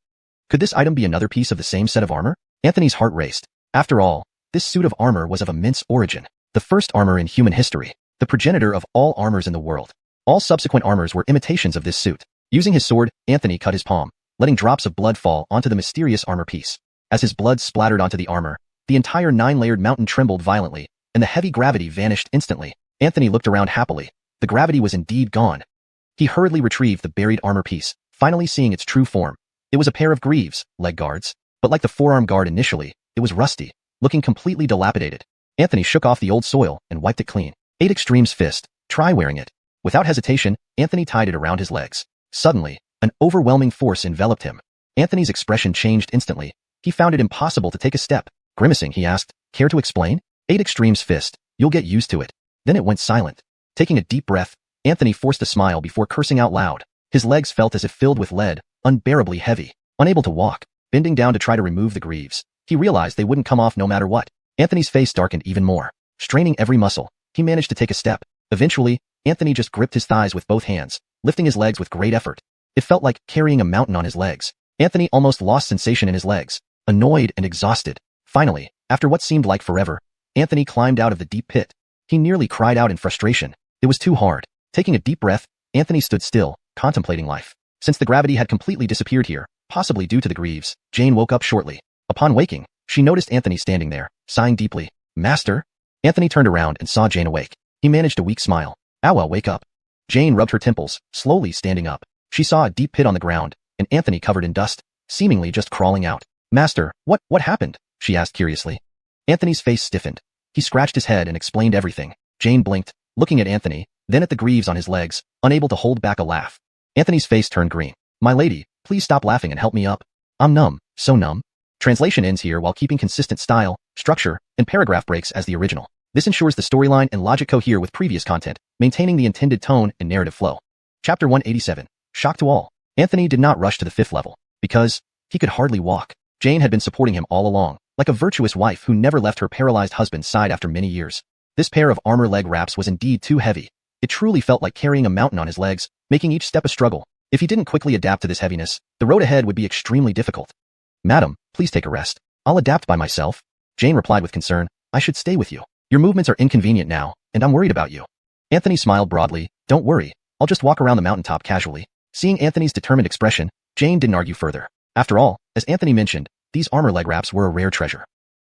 Could this item be another piece of the same set of armor? Anthony's heart raced. After all, this suit of armor was of immense origin. The first armor in human history. The progenitor of all armors in the world. All subsequent armors were imitations of this suit. Using his sword, Anthony cut his palm, letting drops of blood fall onto the mysterious armor piece. As his blood splattered onto the armor, the entire 9-layered mountain trembled violently, and the heavy gravity vanished instantly. Anthony looked around happily. The gravity was indeed gone. He hurriedly retrieved the buried armor piece, finally seeing its true form. It was a pair of greaves, leg guards, but like the forearm guard initially, it was rusty, looking completely dilapidated. Anthony shook off the old soil and wiped it clean. 8 Extremes fist, try wearing it. Without hesitation, Anthony tied it around his legs. Suddenly, an overwhelming force enveloped him. Anthony's expression changed instantly. He found it impossible to take a step. Grimacing, he asked, care to explain? 8 Extremes fist, you'll get used to it. Then it went silent. Taking a deep breath, Anthony forced a smile before cursing out loud. His legs felt as if filled with lead, unbearably heavy. Unable to walk, bending down to try to remove the greaves, he realized they wouldn't come off no matter what. Anthony's face darkened even more. Straining every muscle, he managed to take a step. Eventually, Anthony just gripped his thighs with both hands, lifting his legs with great effort. It felt like carrying a mountain on his legs. Anthony almost lost sensation in his legs, annoyed and exhausted. Finally, after what seemed like forever, Anthony climbed out of the deep pit. He nearly cried out in frustration. It was too hard. Taking a deep breath, Anthony stood still, contemplating life. Since the gravity had completely disappeared here, possibly due to the greaves, Jane woke up shortly. Upon waking, she noticed Anthony standing there, sighing deeply. Master? Anthony turned around and saw Jane awake. He managed a weak smile. Ow, wake up. Jane rubbed her temples, slowly standing up. She saw a deep pit on the ground, and Anthony covered in dust, seemingly just crawling out. Master, what happened? She asked curiously. Anthony's face stiffened. He scratched his head and explained everything. Jane blinked, looking at Anthony, then at the greaves on his legs, unable to hold back a laugh. Anthony's face turned green. My lady, please stop laughing and help me up. I'm numb, so numb. Translation ends here while keeping consistent style, structure, and paragraph breaks as the original. This ensures the storyline and logic cohere with previous content, maintaining the intended tone and narrative flow. Chapter 187. Shock to all. Anthony did not rush to the 5th level, because he could hardly walk. Jane had been supporting him all along, like a virtuous wife who never left her paralyzed husband's side after many years. This pair of armor leg wraps was indeed too heavy. It truly felt like carrying a mountain on his legs, making each step a struggle. If he didn't quickly adapt to this heaviness, the road ahead would be extremely difficult. Madam, please take a rest. I'll adapt by myself. Jane replied with concern. I should stay with you. Your movements are inconvenient now, and I'm worried about you. Anthony smiled broadly. Don't worry. I'll just walk around the mountaintop casually. Seeing Anthony's determined expression, Jane didn't argue further. After all, as Anthony mentioned, these armor leg wraps were a rare treasure.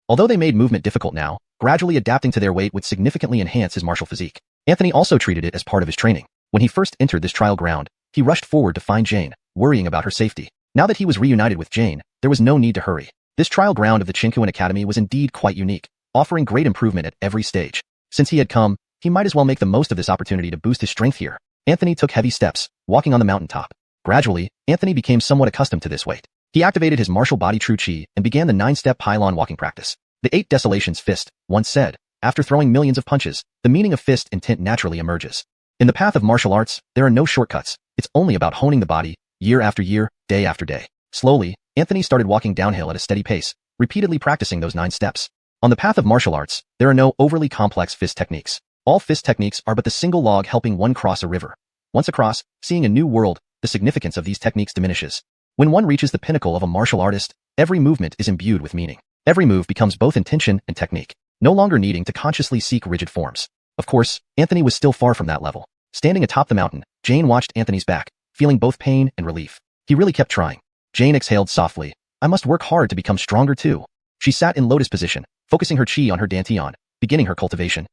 Although they made movement difficult now, gradually adapting to their weight would significantly enhance his martial physique. Anthony also treated it as part of his training. When he first entered this trial ground, he rushed forward to find Jane, worrying about her safety. Now that he was reunited with Jane, there was no need to hurry. This trial ground of the Qinghuan Academy was indeed quite unique, offering great improvement at every stage. Since he had come, he might as well make the most of this opportunity to boost his strength here. Anthony took heavy steps, walking on the mountaintop. Gradually, Anthony became somewhat accustomed to this weight. He activated his martial body True Qi and began the 9-step pylon walking practice. The 8 Desolations Fist once said, after throwing millions of punches, the meaning of fist intent naturally emerges. In the path of martial arts, there are no shortcuts. It's only about honing the body, year after year, day after day. Slowly, Anthony started walking downhill at a steady pace, repeatedly practicing those 9 steps. On the path of martial arts, there are no overly complex fist techniques. All fist techniques are but the single log helping one cross a river. Once across, seeing a new world, the significance of these techniques diminishes. When one reaches the pinnacle of a martial artist, every movement is imbued with meaning. Every move becomes both intention and technique, no longer needing to consciously seek rigid forms. Of course, Anthony was still far from that level. Standing atop the mountain, Jane watched Anthony's back, feeling both pain and relief. He really kept trying. Jane exhaled softly. I must work hard to become stronger too. She sat in lotus position, focusing her chi on her dantian, beginning her cultivation.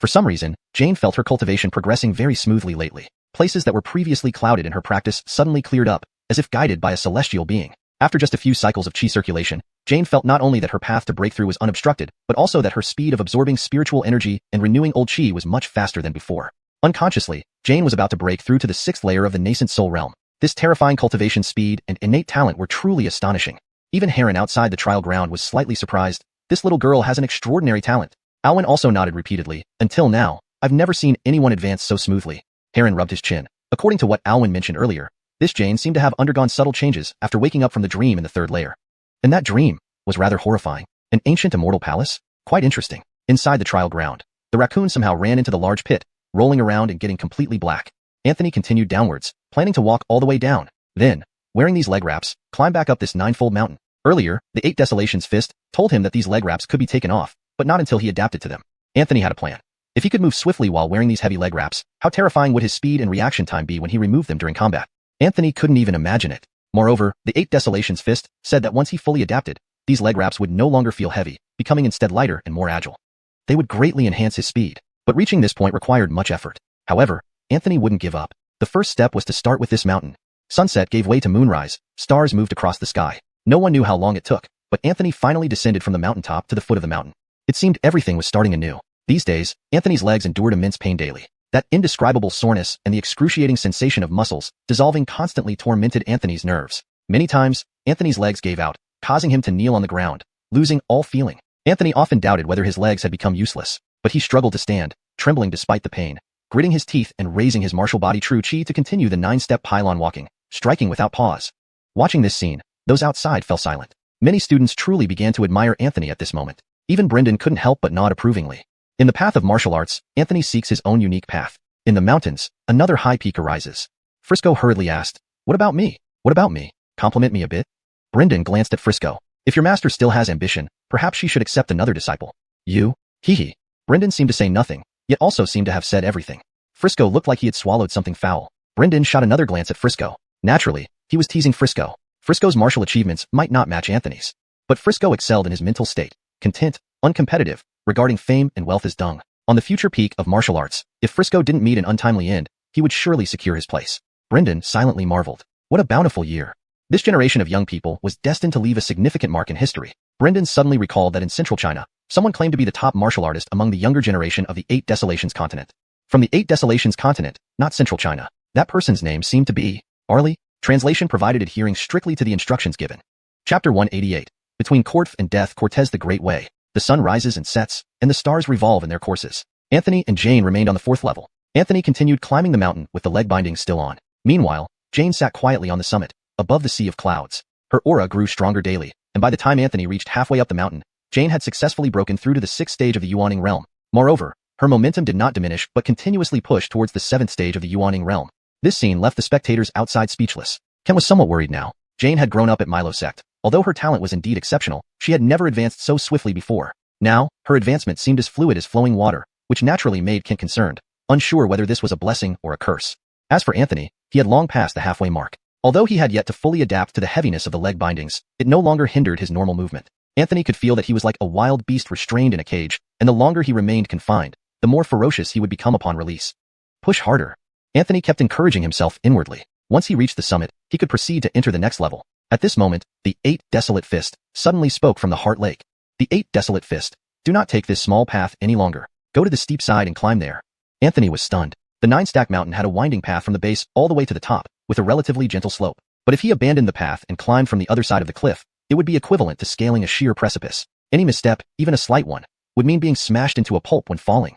For some reason, Jane felt her cultivation progressing very smoothly lately. Places that were previously clouded in her practice suddenly cleared up, as if guided by a celestial being. After just a few cycles of chi circulation, Jane felt not only that her path to breakthrough was unobstructed, but also that her speed of absorbing spiritual energy and renewing old chi was much faster than before. Unconsciously, Jane was about to break through to the 6th layer of the nascent soul realm. This terrifying cultivation speed and innate talent were truly astonishing. Even Heron outside the trial ground was slightly surprised. This little girl has an extraordinary talent. Alwyn also nodded repeatedly. Until now, I've never seen anyone advance so smoothly. Heron rubbed his chin. According to what Alwyn mentioned earlier, this Jane seemed to have undergone subtle changes after waking up from the dream in the 3rd layer. And that dream was rather horrifying. An ancient immortal palace? Quite interesting. Inside the trial ground, the raccoon somehow ran into the large pit, rolling around and getting completely black. Anthony continued downwards, planning to walk all the way down. Then, wearing these leg wraps, climb back up this 9-fold mountain. Earlier, the 8 Desolations Fist told him that these leg wraps could be taken off, but not until he adapted to them. Anthony had a plan. If he could move swiftly while wearing these heavy leg wraps, how terrifying would his speed and reaction time be when he removed them during combat? Anthony couldn't even imagine it. Moreover, the 8 Desolations Fist said that once he fully adapted, these leg wraps would no longer feel heavy, becoming instead lighter and more agile. They would greatly enhance his speed, but reaching this point required much effort. However, Anthony wouldn't give up. The first step was to start with this mountain. Sunset gave way to moonrise, stars moved across the sky. No one knew how long it took, but Anthony finally descended from the mountaintop to the foot of the mountain. It seemed everything was starting anew. These days, Anthony's legs endured immense pain daily. That indescribable soreness and the excruciating sensation of muscles dissolving constantly tormented Anthony's nerves. Many times, Anthony's legs gave out, causing him to kneel on the ground, losing all feeling. Anthony often doubted whether his legs had become useless, but he struggled to stand, trembling despite the pain, gritting his teeth and raising his martial body True Qi to continue the 9-step pylon walking, striking without pause. Watching this scene, those outside fell silent. Many students truly began to admire Anthony at this moment. Even Brendan couldn't help but nod approvingly. In the path of martial arts, Anthony seeks his own unique path. In the mountains, another high peak arises. Frisco hurriedly asked, "What about me? What about me? Compliment me a bit?" Brendan glanced at Frisco. If your master still has ambition, perhaps she should accept another disciple. You? Hee. Brendan seemed to say nothing, yet also seemed to have said everything. Frisco looked like he had swallowed something foul. Brendan shot another glance at Frisco. Naturally, he was teasing Frisco. Frisco's martial achievements might not match Anthony's, but Frisco excelled in his mental state, content, uncompetitive, regarding fame and wealth as dung. On the future peak of martial arts, if Frisco didn't meet an untimely end, he would surely secure his place. Brendan silently marveled. What a bountiful year. This generation of young people was destined to leave a significant mark in history. Brendan suddenly recalled that in central China, someone claimed to be the top martial artist among the younger generation of the 8 Desolations continent. From the 8 Desolations continent, not central China. That person's name seemed to be Arlie. Translation provided adhering strictly to the instructions given. Chapter 188. Between Cortef and Death Cortez the Great Way. The sun rises and sets, and the stars revolve in their courses. Anthony and Jane remained on the 4th level. Anthony continued climbing the mountain with the leg bindings still on. Meanwhile, Jane sat quietly on the summit, above the sea of clouds. Her aura grew stronger daily, and by the time Anthony reached halfway up the mountain, Jane had successfully broken through to the 6th stage of the Yuaning realm. Moreover, her momentum did not diminish but continuously pushed towards the 7th stage of the Yuaning realm. This scene left the spectators outside speechless. Ken was somewhat worried now. Jane had grown up at Milo sect. Although her talent was indeed exceptional, she had never advanced so swiftly before. Now, her advancement seemed as fluid as flowing water, which naturally made Kent concerned, unsure whether this was a blessing or a curse. As for Anthony, he had long passed the halfway mark. Although he had yet to fully adapt to the heaviness of the leg bindings, it no longer hindered his normal movement. Anthony could feel that he was like a wild beast restrained in a cage, and the longer he remained confined, the more ferocious he would become upon release. Push harder. Anthony kept encouraging himself inwardly. Once he reached the summit, he could proceed to enter the next level. At this moment, the 8 Desolate Fist suddenly spoke from the Heart Lake. The 8 Desolate Fist. Do not take this small path any longer. Go to the steep side and climb there. Anthony was stunned. The 9-stack mountain had a winding path from the base all the way to the top, with a relatively gentle slope. But if he abandoned the path and climbed from the other side of the cliff, it would be equivalent to scaling a sheer precipice. Any misstep, even a slight one, would mean being smashed into a pulp when falling.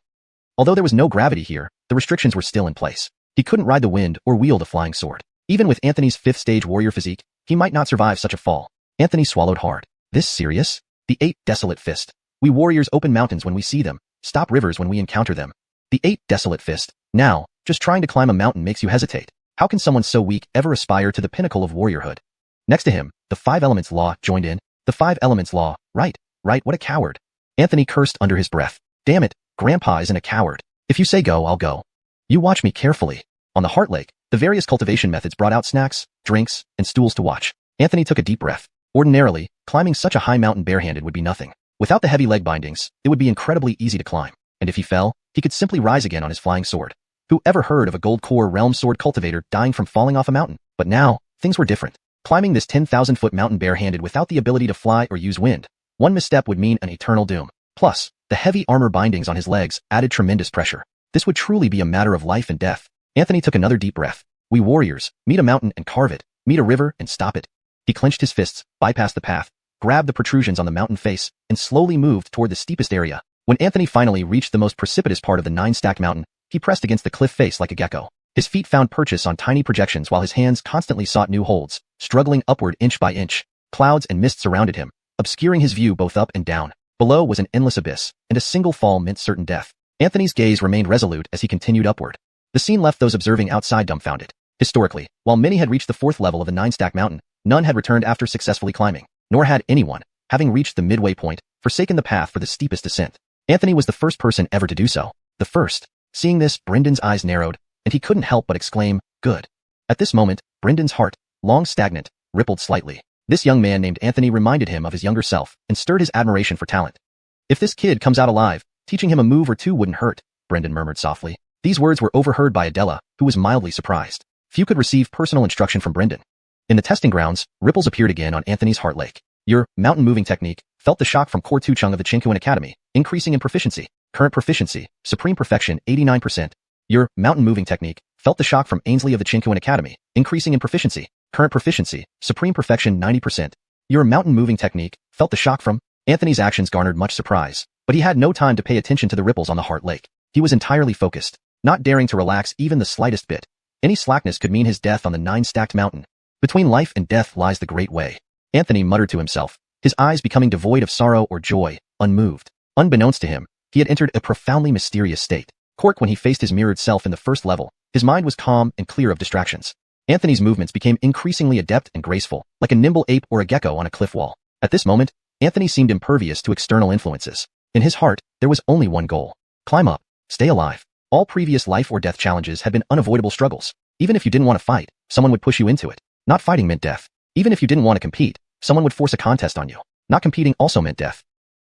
Although there was no gravity here, the restrictions were still in place. He couldn't ride the wind or wield a flying sword. Even with Anthony's 5th stage warrior physique, he might not survive such a fall. Anthony swallowed hard. This serious? The 8 Desolate Fist. We warriors open mountains when we see them, stop rivers when we encounter them. The 8 Desolate Fist. Now, just trying to climb a mountain makes you hesitate. How can someone so weak ever aspire to the pinnacle of warriorhood? Next to him, the 5 Elements Law joined in. The 5 Elements Law. Right, what a coward. Anthony cursed under his breath. Damn it, Grandpa isn't a coward. If you say go, I'll go. You watch me carefully. On the Heart Lake, the various cultivation methods brought out snacks, drinks, and stools to watch. Anthony took a deep breath. Ordinarily, climbing such a high mountain barehanded would be nothing. Without the heavy leg bindings, it would be incredibly easy to climb. And if he fell, he could simply rise again on his flying sword. Who ever heard of a gold core realm sword cultivator dying from falling off a mountain? But now, things were different. Climbing this 10,000-foot mountain barehanded without the ability to fly or use wind, one misstep would mean an eternal doom. Plus, the heavy armor bindings on his legs added tremendous pressure. This would truly be a matter of life and death. Anthony took another deep breath. We warriors, meet a mountain and carve it, meet a river and stop it. He clenched his fists, bypassed the path, grabbed the protrusions on the mountain face, and slowly moved toward the steepest area. When Anthony finally reached the most precipitous part of the 9-stack mountain, he pressed against the cliff face like a gecko. His feet found purchase on tiny projections while his hands constantly sought new holds, struggling upward inch by inch. Clouds and mist surrounded him, obscuring his view both up and down. Below was an endless abyss, and a single fall meant certain death. Anthony's gaze remained resolute as he continued upward. The scene left those observing outside dumbfounded. Historically, while many had reached the 4th level of the 9-stack mountain, none had returned after successfully climbing, nor had anyone, having reached the midway point, forsaken the path for the steepest descent. Anthony was the first person ever to do so. The first. Seeing this, Brendan's eyes narrowed, and he couldn't help but exclaim, good. At this moment, Brendan's heart, long stagnant, rippled slightly. This young man named Anthony reminded him of his younger self and stirred his admiration for talent. If this kid comes out alive, teaching him a move or two wouldn't hurt, Brendan murmured softly. These words were overheard by Adela, who was mildly surprised. Few could receive personal instruction from Brendan. In the testing grounds, ripples appeared again on Anthony's Heart Lake. Your mountain moving technique felt the shock from Core 2 Chung of the Chinquan Academy, increasing in proficiency. Current proficiency, Supreme Perfection 89%. Your mountain moving technique felt the shock from Ainsley of the Chinquan Academy, increasing in proficiency. Current proficiency, Supreme Perfection 90%. Your mountain moving technique felt the shock from Anthony's actions garnered much surprise, but he had no time to pay attention to the ripples on the Heart Lake. He was entirely focused, not daring to relax even the slightest bit. Any slackness could mean his death on the 9-stacked mountain. Between life and death lies the great way. Anthony muttered to himself, his eyes becoming devoid of sorrow or joy, unmoved. Unbeknownst to him, he had entered a profoundly mysterious state. When he faced his mirrored self in the 1st level, his mind was calm and clear of distractions. Anthony's movements became increasingly adept and graceful, like a nimble ape or a gecko on a cliff wall. At this moment, Anthony seemed impervious to external influences. In his heart, there was only one goal. Climb up. Stay alive. All previous life or death challenges had been unavoidable struggles. Even if you didn't want to fight, someone would push you into it. Not fighting meant death. Even if you didn't want to compete, someone would force a contest on you. Not competing also meant death.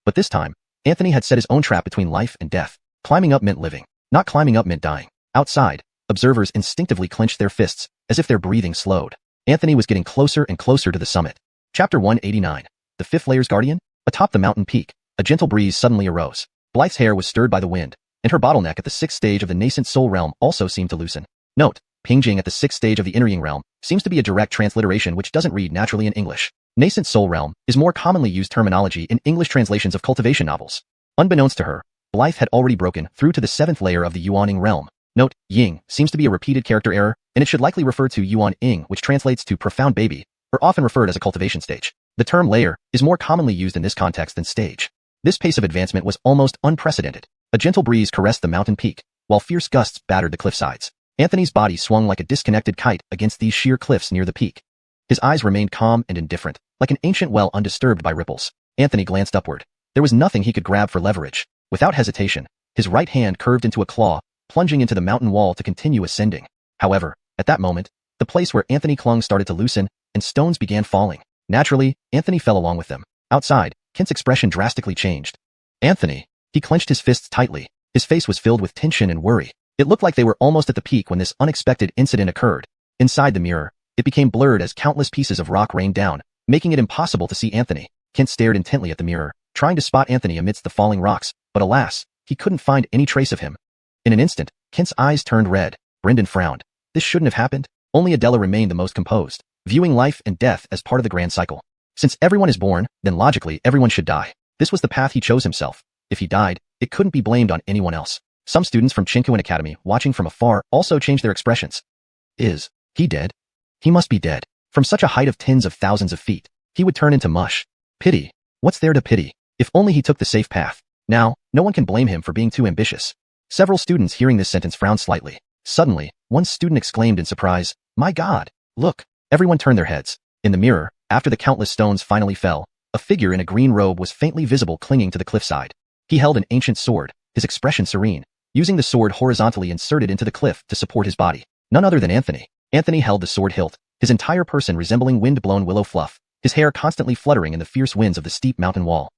But this time, Anthony had set his own trap between life and death. Climbing up meant living. Not climbing up meant dying. Outside, observers instinctively clenched their fists, as if their breathing slowed. Anthony was getting closer and closer to the summit. Chapter 189. The 5th Layer's Guardian? Atop the mountain peak, a gentle breeze suddenly arose. Blythe's hair was stirred by the wind, and her bottleneck at the 6th stage of the nascent soul realm also seemed to loosen. Note, Pingjing at the 6th stage of the Inner Ying realm seems to be a direct transliteration which doesn't read naturally in English. Nascent soul realm is more commonly used terminology in English translations of cultivation novels. Unbeknownst to her, Blythe had already broken through to the 7th layer of the Yuaning realm. Note, Ying seems to be a repeated character error, and it should likely refer to Yuan Ing, which translates to profound baby, or often referred as a cultivation stage. The term layer is more commonly used in this context than stage. This pace of advancement was almost unprecedented. A gentle breeze caressed the mountain peak, while fierce gusts battered the cliff sides. Anthony's body swung like a disconnected kite against these sheer cliffs near the peak. His eyes remained calm and indifferent, like an ancient well undisturbed by ripples. Anthony glanced upward. There was nothing he could grab for leverage. Without hesitation, his right hand curved into a claw, plunging into the mountain wall to continue ascending. However, at that moment, the place where Anthony clung started to loosen, and stones began falling. Naturally, Anthony fell along with them. Outside, Kent's expression drastically changed. Anthony. He clenched his fists tightly. His face was filled with tension and worry. It looked like they were almost at the peak when this unexpected incident occurred. Inside the mirror, it became blurred as countless pieces of rock rained down, making it impossible to see Anthony. Kent stared intently at the mirror, trying to spot Anthony amidst the falling rocks, but alas, he couldn't find any trace of him. In an instant, Kent's eyes turned red. Brendan frowned. This shouldn't have happened. Only Adela remained the most composed, viewing life and death as part of the grand cycle. Since everyone is born, then logically everyone should die. This was the path he chose himself. If he died, it couldn't be blamed on anyone else. Some students from Chinkuan Academy, watching from afar, also changed their expressions. Is he dead? He must be dead. From such a height of tens of thousands of feet, he would turn into mush. Pity. What's there to pity? If only he took the safe path. Now, no one can blame him for being too ambitious. Several students hearing this sentence frowned slightly. Suddenly, one student exclaimed in surprise, "My God! Look!" Everyone turned their heads. In the mirror, after the countless stones finally fell, a figure in a green robe was faintly visible clinging to the cliffside. He held an ancient sword, his expression serene, using the sword horizontally inserted into the cliff to support his body. None other than Anthony. Anthony held the sword hilt, his entire person resembling wind-blown willow fluff, his hair constantly fluttering in the fierce winds of the steep mountain wall.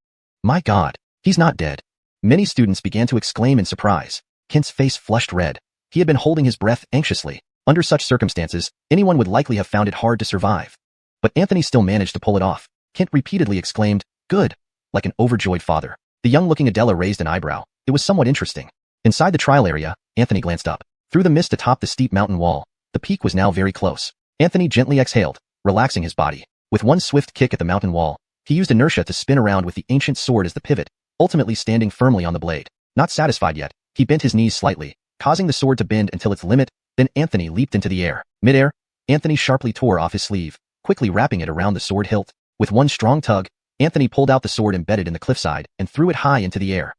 My God, he's not dead. Many students began to exclaim in surprise. Kent's face flushed red. He had been holding his breath anxiously. Under such circumstances, anyone would likely have found it hard to survive. But Anthony still managed to pull it off. Kent repeatedly exclaimed, "Good," like an overjoyed father. The young-looking Adela raised an eyebrow. It was somewhat interesting. Inside the trial area, Anthony glanced up. Through the mist atop the steep mountain wall, the peak was now very close. Anthony gently exhaled, relaxing his body. With one swift kick at the mountain wall, he used inertia to spin around with the ancient sword as the pivot, ultimately standing firmly on the blade. Not satisfied yet, he bent his knees slightly, causing the sword to bend until its limit. Then Anthony leaped into the air. Mid-air, Anthony sharply tore off his sleeve, quickly wrapping it around the sword hilt. With one strong tug, Anthony pulled out the sword embedded in the cliffside and threw it high into the air.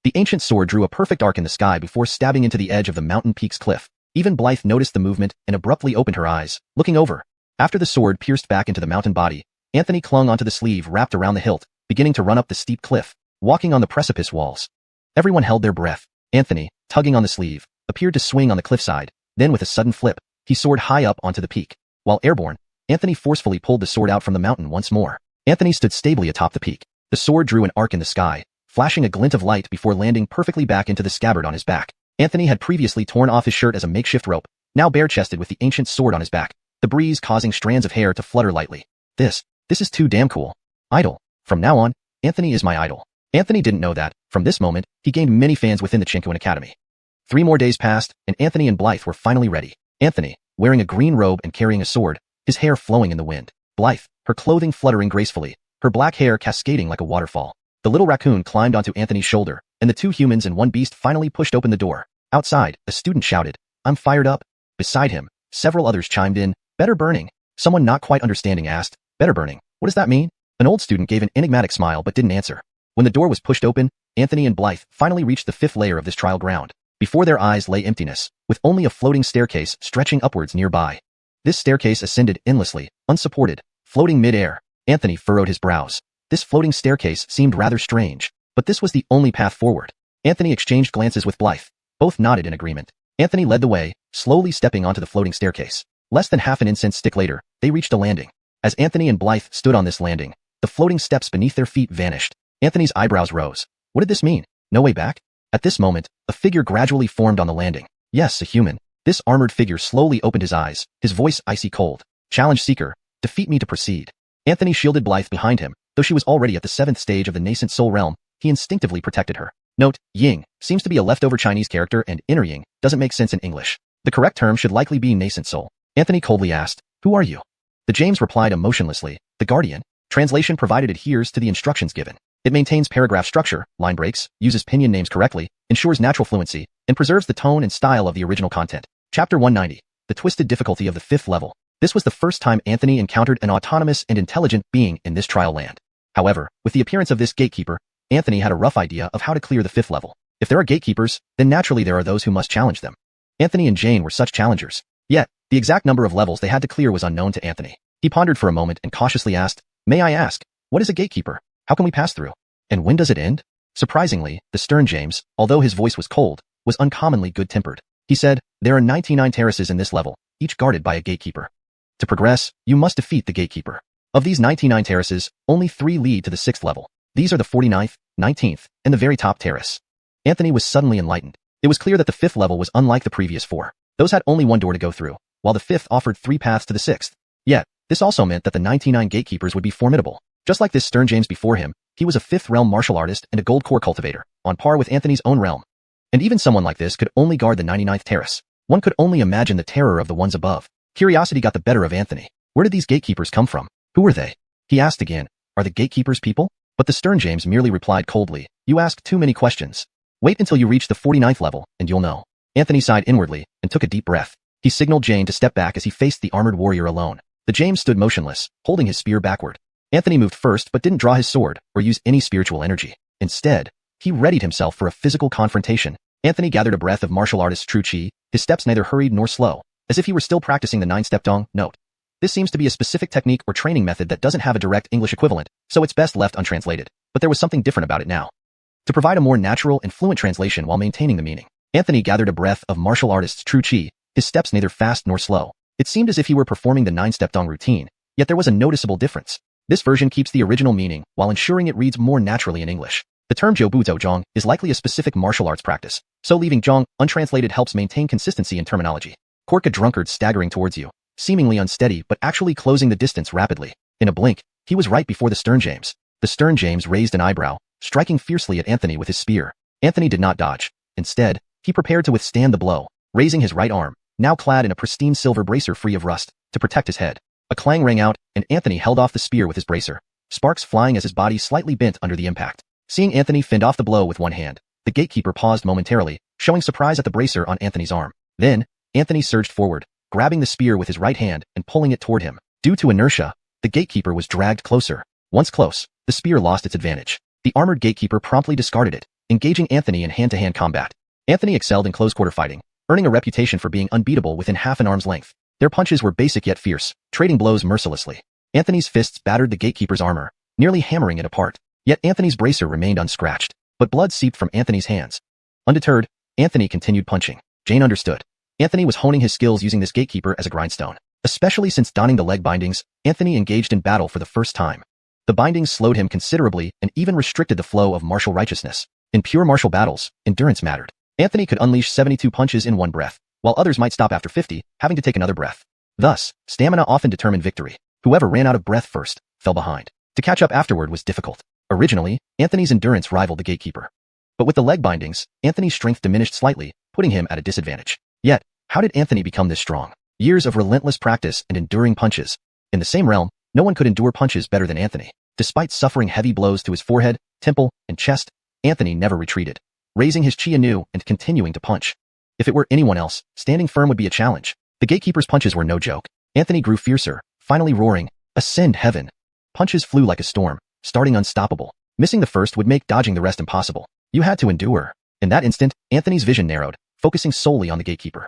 The ancient sword drew a perfect arc in the sky before stabbing into the edge of the mountain peak's cliff. Even Blythe noticed the movement and abruptly opened her eyes, looking over. After the sword pierced back into the mountain body, Anthony clung onto the sleeve wrapped around the hilt, beginning to run up the steep cliff, walking on the precipice walls. Everyone held their breath. Anthony, tugging on the sleeve, appeared to swing on the cliffside. Then with a sudden flip, he soared high up onto the peak. While airborne, Anthony forcefully pulled the sword out from the mountain once more. Anthony stood stably atop the peak. The sword drew an arc in the sky, flashing a glint of light before landing perfectly back into the scabbard on his back. Anthony had previously torn off his shirt as a makeshift rope, now bare-chested with the ancient sword on his back, the breeze causing strands of hair to flutter lightly. This is too damn cool. Idol. From now on, Anthony is my idol. Anthony didn't know that, from this moment, he gained many fans within the Chinkuan Academy. 3 more days passed, and Anthony and Blythe were finally ready. Anthony, wearing a green robe and carrying a sword, his hair flowing in the wind. Blythe, her clothing fluttering gracefully, her black hair cascading like a waterfall. The little raccoon climbed onto Anthony's shoulder, and the 2 humans and 1 beast finally pushed open the door. Outside, a student shouted, "I'm fired up." Beside him, several others chimed in, "Better burning." Someone not quite understanding asked, "Better burning? What does that mean?" An old student gave an enigmatic smile but didn't answer. When the door was pushed open, Anthony and Blythe finally reached the 5th layer of this trial ground. Before their eyes lay emptiness, with only a floating staircase stretching upwards nearby. This staircase ascended endlessly, unsupported, floating mid-air. Anthony furrowed his brows. This floating staircase seemed rather strange, but this was the only path forward. Anthony exchanged glances with Blythe. Both nodded in agreement. Anthony led the way, slowly stepping onto the floating staircase. Less than half an incense stick later, they reached a landing. As Anthony and Blythe stood on this landing, the floating steps beneath their feet vanished. Anthony's eyebrows rose. What did this mean? No way back? At this moment, a figure gradually formed on the landing. Yes, a human. This armored figure slowly opened his eyes, his voice icy cold. "Challenge seeker, defeat me to proceed." Anthony shielded Blythe behind him. Though she was already at the 7th stage of the nascent soul realm, he instinctively protected her. Note, Ying seems to be a leftover Chinese character and inner Ying doesn't make sense in English. The correct term should likely be nascent soul. Anthony coldly asked, "Who are you?" The James replied emotionlessly, "The Guardian." Translation provided adheres to the instructions given. It maintains paragraph structure, line breaks, uses pinyin names correctly, ensures natural fluency, and preserves the tone and style of the original content. Chapter 190. The Twisted Difficulty of the 5th Level. This was the first time Anthony encountered an autonomous and intelligent being in this trial land. However, with the appearance of this gatekeeper, Anthony had a rough idea of how to clear the 5th level. If there are gatekeepers, then naturally there are those who must challenge them. Anthony and Jane were such challengers. Yet, the exact number of levels they had to clear was unknown to Anthony. He pondered for a moment and cautiously asked, "May I ask, what is a gatekeeper? How can we pass through? And when does it end?" Surprisingly, the stern James, although his voice was cold, was uncommonly good-tempered. He said, "There are 99 terraces in this level, each guarded by a gatekeeper. To progress, you must defeat the gatekeeper. Of these 99 terraces, only 3 lead to the 6th level. These are the 49th, 19th, and the very top terrace." Anthony was suddenly enlightened. It was clear that the 5th level was unlike the previous 4. Those had only 1 door to go through, while the 5th offered 3 paths to the 6th. Yet, this also meant that the 99 gatekeepers would be formidable. Just like this Stern James before him, he was a 5th realm martial artist and a gold core cultivator, on par with Anthony's own realm. And even someone like this could only guard the 99th terrace. One could only imagine the terror of the ones above. Curiosity got the better of Anthony. Where did these gatekeepers come from? Who were they? He asked again. Are the gatekeepers people? But the Stern James merely replied coldly, you ask too many questions. Wait until you reach the 49th level, and you'll know. Anthony sighed inwardly, and took a deep breath. He signaled Jane to step back as he faced the armored warrior alone. The James stood motionless, holding his spear backward. Anthony moved first but didn't draw his sword, or use any spiritual energy. Instead, he readied himself for a physical confrontation. Anthony gathered a breath of martial artist's true chi, his steps neither hurried nor slow, as if he were still practicing the 9-step dong note. This seems to be a specific technique or training method that doesn't have a direct English equivalent, so it's best left untranslated. But there was something different about it now. To provide a more natural and fluent translation while maintaining the meaning, Anthony gathered a breath of martial artist's true chi, his steps neither fast nor slow. It seemed as if he were performing the 9-step dong routine, yet there was a noticeable difference. This version keeps the original meaning while ensuring it reads more naturally in English. The term Jiubuzo Zhong is likely a specific martial arts practice, so leaving Zhong untranslated helps maintain consistency in terminology. Cork a drunkard staggering towards you, seemingly unsteady but actually closing the distance rapidly. In a blink, he was right before the Stern James. The Stern James raised an eyebrow, striking fiercely at Anthony with his spear. Anthony did not dodge. Instead, he prepared to withstand the blow, raising his right arm, now clad in a pristine silver bracer free of rust, to protect his head. A clang rang out, and Anthony held off the spear with his bracer, sparks flying as his body slightly bent under the impact. Seeing Anthony fend off the blow with one hand, the gatekeeper paused momentarily, showing surprise at the bracer on Anthony's arm. Then, Anthony surged forward, grabbing the spear with his right hand and pulling it toward him. Due to inertia, the gatekeeper was dragged closer. Once close, the spear lost its advantage. The armored gatekeeper promptly discarded it, engaging Anthony in hand-to-hand combat. Anthony excelled in close-quarter fighting, earning a reputation for being unbeatable within half an arm's length. Their punches were basic yet fierce, trading blows mercilessly. Anthony's fists battered the gatekeeper's armor, nearly hammering it apart. Yet Anthony's bracer remained unscratched, but blood seeped from Anthony's hands. Undeterred, Anthony continued punching. Jane understood. Anthony was honing his skills using this gatekeeper as a grindstone. Especially since donning the leg bindings, Anthony engaged in battle for the first time. The bindings slowed him considerably and even restricted the flow of martial righteousness. In pure martial battles, endurance mattered. Anthony could unleash 72 punches in one breath, while others might stop after 50, having to take another breath. Thus, stamina often determined victory. Whoever ran out of breath first, fell behind. To catch up afterward was difficult. Originally, Anthony's endurance rivaled the gatekeeper. But with the leg bindings, Anthony's strength diminished slightly, putting him at a disadvantage. Yet, how did Anthony become this strong? Years of relentless practice and enduring punches. In the same realm, no one could endure punches better than Anthony. Despite suffering heavy blows to his forehead, temple, and chest, Anthony never retreated, raising his chi anew and continuing to punch. If it were anyone else, standing firm would be a challenge. The gatekeeper's punches were no joke. Anthony grew fiercer, finally roaring, "Ascend heaven!" Punches flew like a storm, starting unstoppable. Missing the first would make dodging the rest impossible. You had to endure. In that instant, Anthony's vision narrowed, focusing solely on the gatekeeper.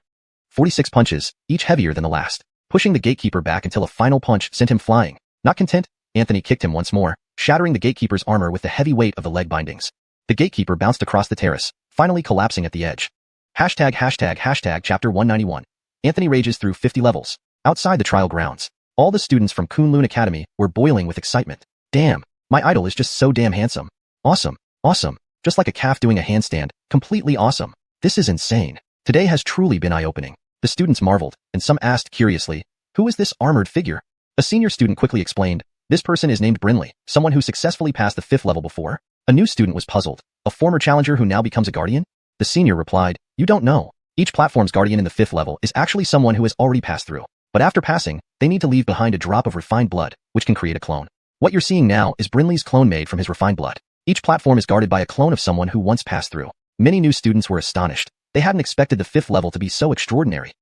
46 punches, each heavier than the last, pushing the gatekeeper back until a final punch sent him flying. Not content, Anthony kicked him once more, shattering the gatekeeper's armor with the heavy weight of the leg bindings. The gatekeeper bounced across the terrace, finally collapsing at the edge. Hashtag chapter 191. Anthony rages through 50 levels. Outside the trial grounds, all the students from Kunlun Academy were boiling with excitement. Damn, my idol is just so damn handsome. Awesome, awesome. Just like a calf doing a handstand, completely awesome. This is insane. Today has truly been eye-opening. The students marveled, and some asked curiously, who is this armored figure? A senior student quickly explained, this person is named Brinley, someone who successfully passed the 5th level before. A new student was puzzled, a former challenger who now becomes a guardian? The senior replied, you don't know. Each platform's guardian in the 5th level is actually someone who has already passed through. But after passing, they need to leave behind a drop of refined blood, which can create a clone. What you're seeing now is Brinley's clone made from his refined blood. Each platform is guarded by a clone of someone who once passed through. Many new students were astonished. They hadn't expected the 5th level to be so extraordinary.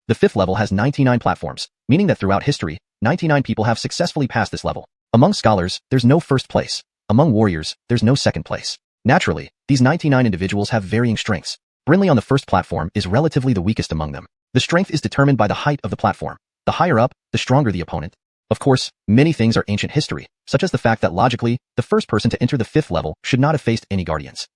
The 5th level has 99 platforms, meaning that throughout history, 99 people have successfully passed this level. Among scholars, there's no first place. Among warriors, there's no second place. Naturally, these 99 individuals have varying strengths. Brinley on the first platform is relatively the weakest among them. The strength is determined by the height of the platform. The higher up, the stronger the opponent. Of course, many things are ancient history, such as the fact that logically, the first person to enter the 5th level should not have faced any guardians.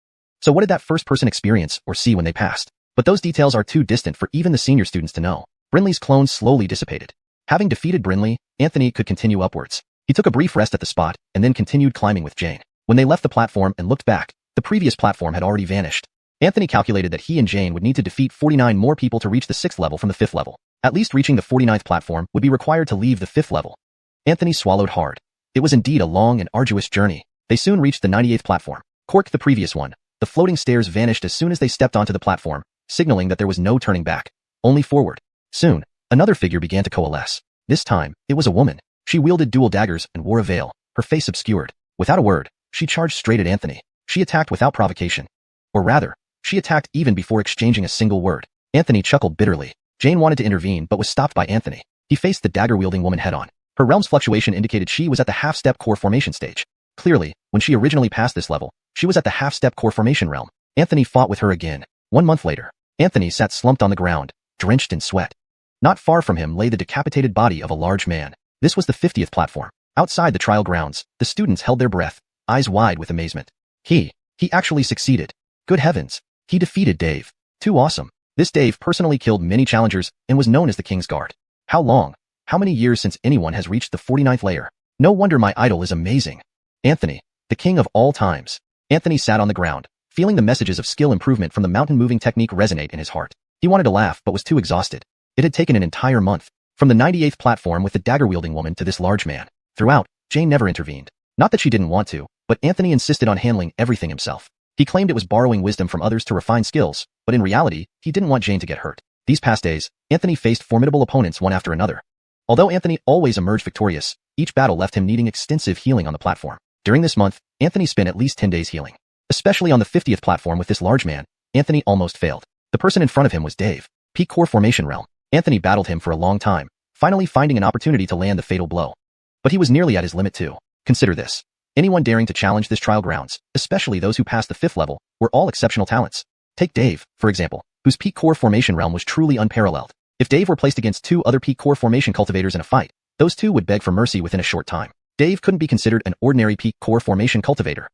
So what did that first person experience or see when they passed? But those details are too distant for even the senior students to know. Brinley's clone slowly dissipated. Having defeated Brinley, Anthony could continue upwards. He took a brief rest at the spot and then continued climbing with Jane. When they left the platform and looked back, the previous platform had already vanished. Anthony calculated that he and Jane would need to defeat 49 more people to reach the 6th level from the 5th level. At least reaching the 49th platform would be required to leave the 5th level. Anthony swallowed hard. It was indeed a long and arduous journey. They soon reached the 98th platform. Cork the previous one. The floating stairs vanished as soon as they stepped onto the platform, signaling that there was no turning back, only forward. Soon, another figure began to coalesce. This time, it was a woman. She wielded dual daggers and wore a veil, her face obscured. Without a word, she charged straight at Anthony. She attacked without provocation. Or rather, she attacked even before exchanging a single word. Anthony chuckled bitterly. Jane wanted to intervene but was stopped by Anthony. He faced the dagger-wielding woman head-on. Her realm's fluctuation indicated she was at the half-step core formation stage. Clearly, when she originally passed this level, she was at the half-step core formation realm. Anthony fought with her again. 1 month later, Anthony sat slumped on the ground, drenched in sweat. Not far from him lay the decapitated body of a large man. This was the 50th platform. Outside the trial grounds, the students held their breath, eyes wide with amazement. He actually succeeded. Good heavens, he defeated Dave. Too awesome. This Dave personally killed many challengers and was known as the King's Guard. How long? How many years since anyone has reached the 49th layer? No wonder my idol is amazing. Anthony, the king of all times. Anthony sat on the ground, feeling the messages of skill improvement from the mountain-moving technique resonate in his heart. He wanted to laugh but was too exhausted. It had taken an entire month. From the 98th platform with the dagger-wielding woman to this large man. Throughout, Jane never intervened. Not that she didn't want to, but Anthony insisted on handling everything himself. He claimed it was borrowing wisdom from others to refine skills, but in reality, he didn't want Jane to get hurt. These past days, Anthony faced formidable opponents one after another. Although Anthony always emerged victorious, each battle left him needing extensive healing on the platform. During this month, Anthony spent at least 10 days healing. Especially on the 50th platform with this large man, Anthony almost failed. The person in front of him was Dave, peak core formation realm. Anthony battled him for a long time, finally finding an opportunity to land the fatal blow. But he was nearly at his limit too. Consider this. Anyone daring to challenge this trial grounds, especially those who passed the 5th level, were all exceptional talents. Take Dave, for example, whose peak core formation realm was truly unparalleled. If Dave were placed against 2 other peak core formation cultivators in a fight, those 2 would beg for mercy within a short time. Dave couldn't be considered an ordinary peak core formation cultivator.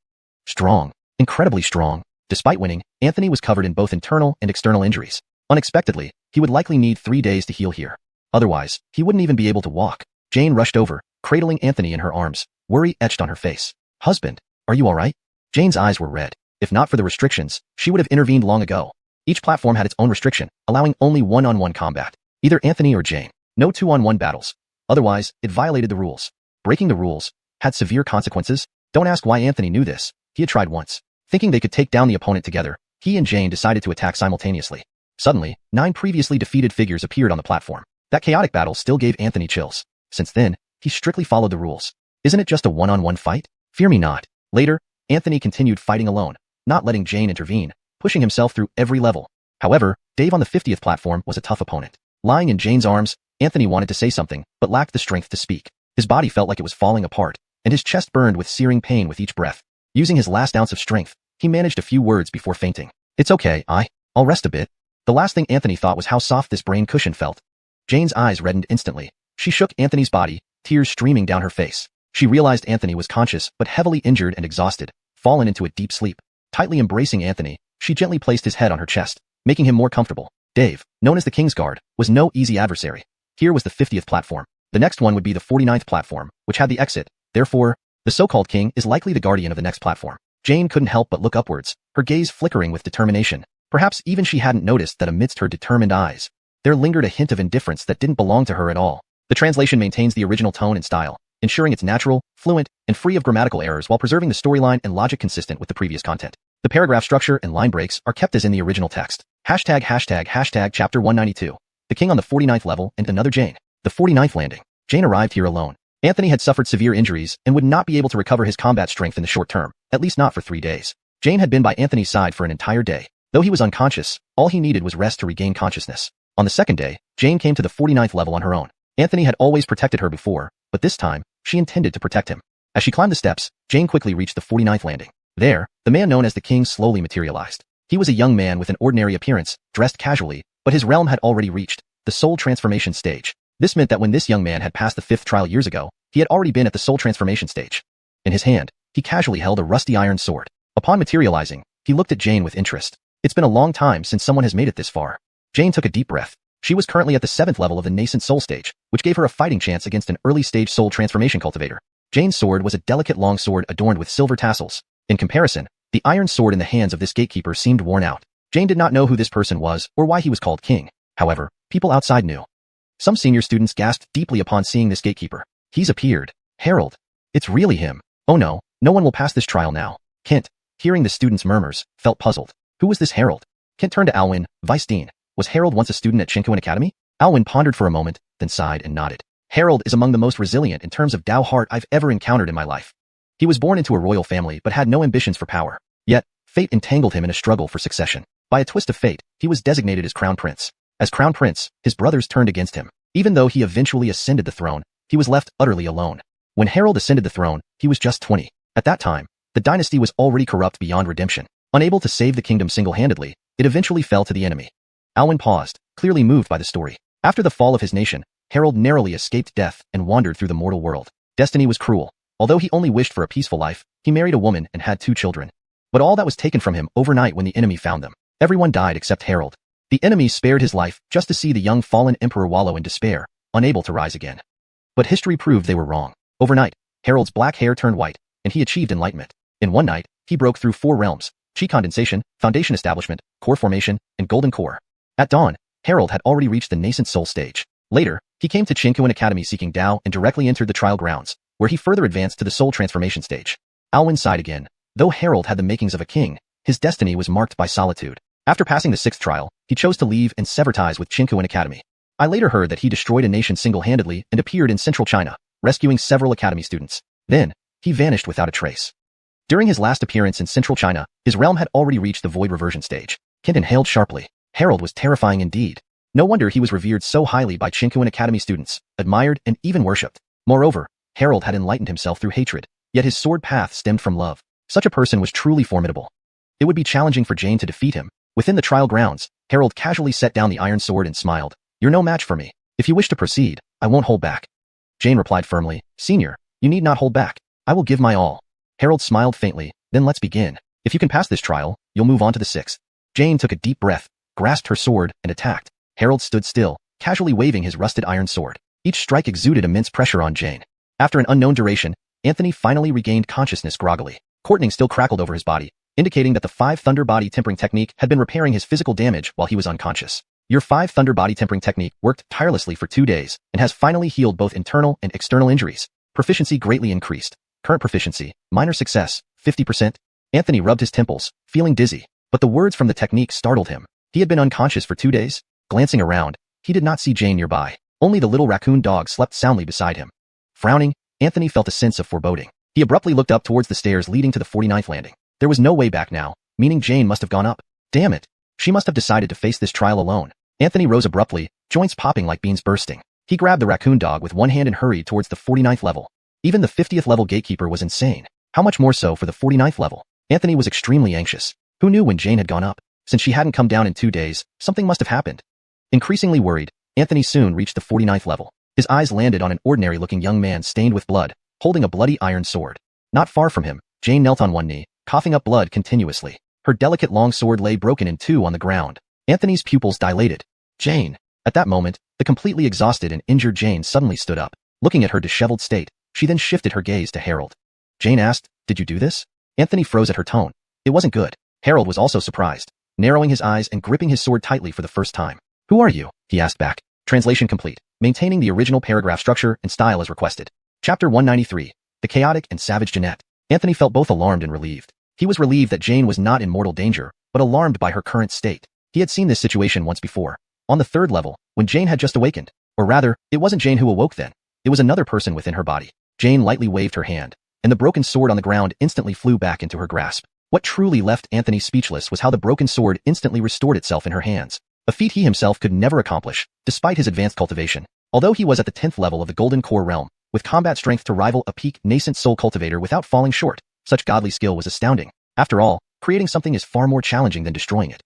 Strong. Incredibly strong. Despite winning, Anthony was covered in both internal and external injuries. Unexpectedly, he would likely need 3 days to heal here. Otherwise, he wouldn't even be able to walk. Jane rushed over, cradling Anthony in her arms, worry etched on her face. Husband, are you alright? Jane's eyes were red. If not for the restrictions, she would have intervened long ago. Each platform had its own restriction, allowing only one-on-one combat. Either Anthony or Jane. No 2-on-1 battles. Otherwise, it violated the rules. Breaking the rules had severe consequences. Don't ask why Anthony knew this. He had tried once. Thinking they could take down the opponent together, he and Jane decided to attack simultaneously. Suddenly, 9 previously defeated figures appeared on the platform. That chaotic battle still gave Anthony chills. Since then, he strictly followed the rules. Isn't it just a one-on-one fight? Fear me not. Later, Anthony continued fighting alone, not letting Jane intervene, pushing himself through every level. However, Dave on the 50th platform was a tough opponent. Lying in Jane's arms, Anthony wanted to say something, but lacked the strength to speak. His body felt like it was falling apart, and his chest burned with searing pain with each breath. Using his last ounce of strength, he managed a few words before fainting. It's okay, I'll rest a bit. The last thing Anthony thought was how soft this brain cushion felt. Jane's eyes reddened instantly. She shook Anthony's body, tears streaming down her face. She realized Anthony was conscious but heavily injured and exhausted, fallen into a deep sleep. Tightly embracing Anthony, she gently placed his head on her chest, making him more comfortable. Dave, known as the King's Guard, was no easy adversary. Here was the 50th platform. The next one would be the 49th platform, which had the exit. Therefore, the so-called king is likely the guardian of the next platform. Jane couldn't help but look upwards, her gaze flickering with determination. Perhaps even she hadn't noticed that amidst her determined eyes, there lingered a hint of indifference that didn't belong to her at all. The translation maintains the original tone and style, ensuring it's natural, fluent, and free of grammatical errors while preserving the storyline and logic consistent with the previous content. The paragraph structure and line breaks are kept as in the original text. ####Chapter 192. The king on the 49th level and another Jane. The 49th landing. Jane arrived here alone. Anthony had suffered severe injuries and would not be able to recover his combat strength in the short term, at least not for 3 days. Jane had been by Anthony's side for an entire day. Though he was unconscious, all he needed was rest to regain consciousness. On the second day, Jane came to the 49th level on her own. Anthony had always protected her before, but this time, she intended to protect him. As she climbed the steps, Jane quickly reached the 49th landing. There, the man known as the king slowly materialized. He was a young man with an ordinary appearance, dressed casually, but his realm had already reached the soul transformation stage. This meant that when this young man had passed the 5th trial years ago, he had already been at the soul transformation stage. In his hand, he casually held a rusty iron sword. Upon materializing, he looked at Jane with interest. It's been a long time since someone has made it this far. Jane took a deep breath. She was currently at the 7th level of the nascent soul stage, which gave her a fighting chance against an early-stage soul transformation cultivator. Jane's sword was a delicate long sword adorned with silver tassels. In comparison, the iron sword in the hands of this gatekeeper seemed worn out. Jane did not know who this person was or why he was called king. However, people outside knew. Some senior students gasped deeply upon seeing this gatekeeper. He's appeared. Herald. It's really him. Oh no, no one will pass this trial now. Kent, hearing the student's murmurs, felt puzzled. Who was this Harold? Kent turned to Alwyn, Vice Dean. Was Harold once a student at Chinquan Academy? Alwyn pondered for a moment, then sighed and nodded. Harold is among the most resilient in terms of Dao heart I've ever encountered in my life. He was born into a royal family but had no ambitions for power. Yet, fate entangled him in a struggle for succession. By a twist of fate, he was designated as Crown Prince. As Crown Prince, his brothers turned against him. Even though he eventually ascended the throne, he was left utterly alone. When Harold ascended the throne, he was just 20. At that time, the dynasty was already corrupt beyond redemption. Unable to save the kingdom single-handedly, it eventually fell to the enemy. Alwyn paused, clearly moved by the story. After the fall of his nation, Harold narrowly escaped death and wandered through the mortal world. Destiny was cruel. Although he only wished for a peaceful life, he married a woman and had 2 children. But all that was taken from him overnight when the enemy found them. Everyone died except Harold. The enemy spared his life just to see the young fallen emperor wallow in despair, unable to rise again. But history proved they were wrong. Overnight, Harold's black hair turned white, and he achieved enlightenment. In one night, he broke through 4 realms: Chi condensation, foundation establishment, core formation, and golden core. At dawn, Harold had already reached the nascent soul stage. Later, he came to Chinquan Academy seeking Dao and directly entered the trial grounds, where he further advanced to the soul transformation stage. Alwyn sighed again. Though Harold had the makings of a king, his destiny was marked by solitude. After passing the 6th trial, he chose to leave and sever ties with Chinquan Academy. I later heard that he destroyed a nation single-handedly and appeared in central China, rescuing several academy students. Then, he vanished without a trace. During his last appearance in central China, his realm had already reached the void reversion stage. Kent inhaled sharply. Harold was terrifying indeed. No wonder he was revered so highly by Chinquan Academy students, admired and even worshipped. Moreover, Harold had enlightened himself through hatred, yet his sword path stemmed from love. Such a person was truly formidable. It would be challenging for Jane to defeat him. Within the trial grounds, Harold casually set down the iron sword and smiled. You're no match for me. If you wish to proceed, I won't hold back. Jane replied firmly, Senior, you need not hold back. I will give my all. Harold smiled faintly, then let's begin. If you can pass this trial, you'll move on to the 6th. Jane took a deep breath, grasped her sword, and attacked. Harold stood still, casually waving his rusted iron sword. Each strike exuded immense pressure on Jane. After an unknown duration, Anthony finally regained consciousness groggily. Courtning still crackled over his body, indicating that the 5 Thunder Body Tempering Technique had been repairing his physical damage while he was unconscious. Your 5 Thunder Body Tempering Technique worked tirelessly for 2 days and has finally healed both internal and external injuries. Proficiency greatly increased. Current proficiency, minor success, 50%. Anthony rubbed his temples, feeling dizzy, but the words from the technique startled him. He had been unconscious for 2 days. Glancing around, he did not see Jane nearby. Only the little raccoon dog slept soundly beside him. Frowning, Anthony felt a sense of foreboding. He abruptly looked up towards the stairs leading to the 49th landing. There was no way back now, meaning Jane must have gone up. Damn it. She must have decided to face this trial alone. Anthony rose abruptly, joints popping like beans bursting. He grabbed the raccoon dog with one hand and hurried towards the 49th level. Even the 50th level gatekeeper was insane. How much more so for the 49th level? Anthony was extremely anxious. Who knew when Jane had gone up? Since she hadn't come down in 2 days, something must have happened. Increasingly worried, Anthony soon reached the 49th level. His eyes landed on an ordinary-looking young man stained with blood, holding a bloody iron sword. Not far from him, Jane knelt on one knee, coughing up blood continuously. Her delicate long sword lay broken in 2 on the ground. Anthony's pupils dilated. Jane. At that moment, the completely exhausted and injured Jane suddenly stood up. Looking at her disheveled state, she then shifted her gaze to Harold. Jane asked, Did you do this? Anthony froze at her tone. It wasn't good. Harold was also surprised, narrowing his eyes and gripping his sword tightly for the first time. Who are you? He asked back. Translation complete. Maintaining the original paragraph structure and style as requested. Chapter 193. The Chaotic and Savage Jeanette. Anthony felt both alarmed and relieved. He was relieved that Jane was not in mortal danger, but alarmed by her current state. He had seen this situation once before. On the 3rd level, when Jane had just awakened. Or rather, it wasn't Jane who awoke then. It was another person within her body. Jane lightly waved her hand, and the broken sword on the ground instantly flew back into her grasp. What truly left Anthony speechless was how the broken sword instantly restored itself in her hands. A feat he himself could never accomplish, despite his advanced cultivation. Although he was at the 10th level of the Golden Core realm, with combat strength to rival a peak nascent soul cultivator without falling short, such godly skill was astounding. After all, creating something is far more challenging than destroying it.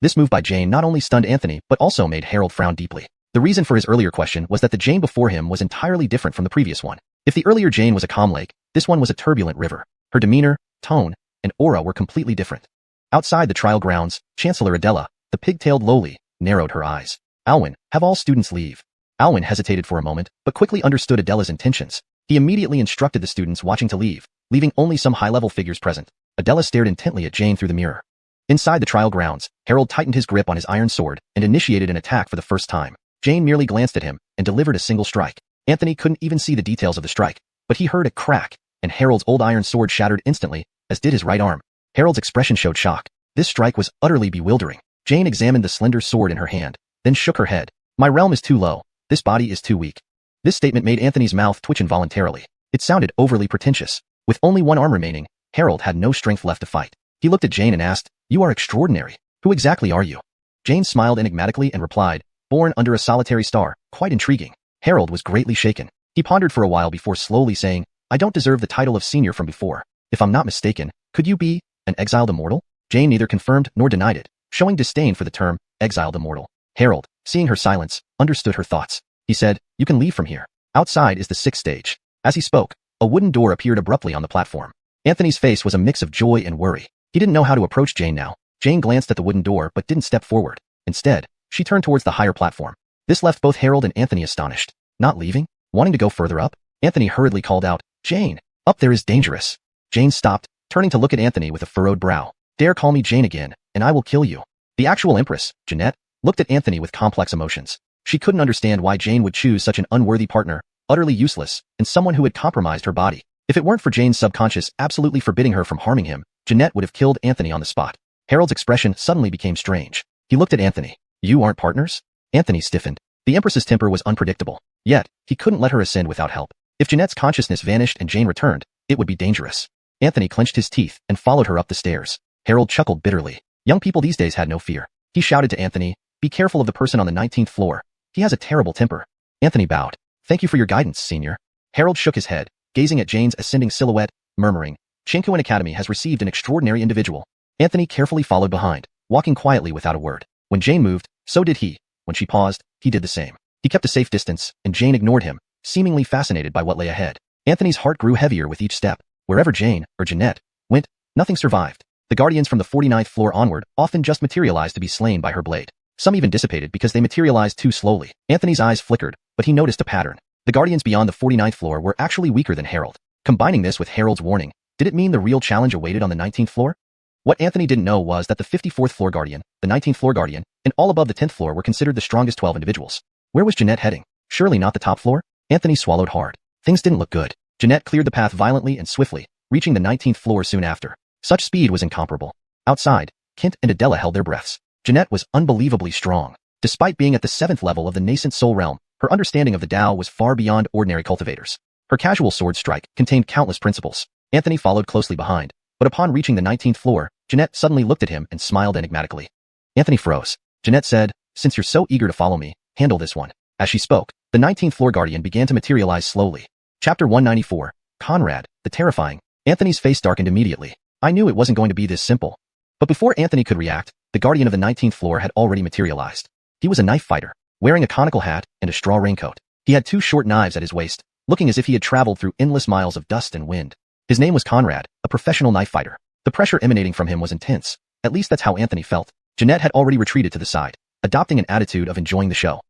This move by Jane not only stunned Anthony, but also made Harold frown deeply. The reason for his earlier question was that the Jane before him was entirely different from the previous one. If the earlier Jane was a calm lake, this one was a turbulent river. Her demeanor, tone, and aura were completely different. Outside the trial grounds, Chancellor Adela, the pig-tailed lowly, narrowed her eyes. Alwyn, have all students leave. Alwyn hesitated for a moment, but quickly understood Adela's intentions. He immediately instructed the students watching to leave, leaving only some high-level figures present. Adela stared intently at Jane through the mirror. Inside the trial grounds, Harold tightened his grip on his iron sword and initiated an attack for the first time. Jane merely glanced at him and delivered a single strike. Anthony couldn't even see the details of the strike, but he heard a crack, and Harold's old iron sword shattered instantly, as did his right arm. Harold's expression showed shock. This strike was utterly bewildering. Jane examined the slender sword in her hand, then shook her head. My realm is too low. This body is too weak. This statement made Anthony's mouth twitch involuntarily. It sounded overly pretentious. With only one arm remaining, Harold had no strength left to fight. He looked at Jane and asked, You are extraordinary. Who exactly are you? Jane smiled enigmatically and replied, Born under a solitary star. Quite intriguing. Harold was greatly shaken. He pondered for a while before slowly saying, I don't deserve the title of senior from before. If I'm not mistaken, could you be an exiled immortal? Jane neither confirmed nor denied it, showing disdain for the term exiled immortal. Harold, seeing her silence, understood her thoughts. He said, You can leave from here. Outside is the 6th stage. As he spoke, a wooden door appeared abruptly on the platform. Anthony's face was a mix of joy and worry. He didn't know how to approach Jane now. Jane glanced at the wooden door but didn't step forward. Instead, she turned towards the higher platform. This left both Harold and Anthony astonished. Not leaving? Wanting to go further up? Anthony hurriedly called out, Jane, up there is dangerous. Jane stopped, turning to look at Anthony with a furrowed brow. Dare call me Jane again, and I will kill you. The actual Empress, Jeanette, looked at Anthony with complex emotions. She couldn't understand why Jane would choose such an unworthy partner, utterly useless, and someone who had compromised her body. If it weren't for Jane's subconscious absolutely forbidding her from harming him, Jeanette would have killed Anthony on the spot. Harold's expression suddenly became strange. He looked at Anthony. You aren't partners? Anthony stiffened. The Empress's temper was unpredictable. Yet, he couldn't let her ascend without help. If Jeanette's consciousness vanished and Jane returned, it would be dangerous. Anthony clenched his teeth and followed her up the stairs. Harold chuckled bitterly. Young people these days had no fear. He shouted to Anthony, Be careful of the person on the 19th floor. He has a terrible temper. Anthony bowed. Thank you for your guidance, senior. Harold shook his head, gazing at Jane's ascending silhouette, murmuring, Chinkuan Academy has received an extraordinary individual. Anthony carefully followed behind, walking quietly without a word. When Jane moved, so did he. When she paused, he did the same. He kept a safe distance, and Jane ignored him, seemingly fascinated by what lay ahead. Anthony's heart grew heavier with each step. Wherever Jane, or Jeanette, went, nothing survived. The guardians from the 49th floor onward often just materialized to be slain by her blade. Some even dissipated because they materialized too slowly. Anthony's eyes flickered, but he noticed a pattern. The guardians beyond the 49th floor were actually weaker than Harold. Combining this with Harold's warning, did it mean the real challenge awaited on the 19th floor? What Anthony didn't know was that the 54th floor guardian, the 19th floor guardian, and all above the 10th floor were considered the strongest 12 individuals. Where was Jeanette heading? Surely not the top floor? Anthony swallowed hard. Things didn't look good. Jeanette cleared the path violently and swiftly, reaching the 19th floor soon after. Such speed was incomparable. Outside, Kent and Adela held their breaths. Jeanette was unbelievably strong. Despite being at the 7th level of the nascent soul realm, her understanding of the Tao was far beyond ordinary cultivators. Her casual sword strike contained countless principles. Anthony followed closely behind, but upon reaching the 19th floor, Jeanette suddenly looked at him and smiled enigmatically. Anthony froze. Jeanette said, Since you're so eager to follow me, handle this one. As she spoke, the 19th floor guardian began to materialize slowly. Chapter 194, Conrad, the Terrifying. Anthony's face darkened immediately. I knew it wasn't going to be this simple. But before Anthony could react, the guardian of the 19th floor had already materialized. He was a knife fighter, wearing a conical hat and a straw raincoat. He had 2 short knives at his waist, looking as if he had traveled through endless miles of dust and wind. His name was Conrad, a professional knife fighter. The pressure emanating from him was intense. At least that's how Anthony felt. Jeanette had already retreated to the side, adopting an attitude of enjoying the show.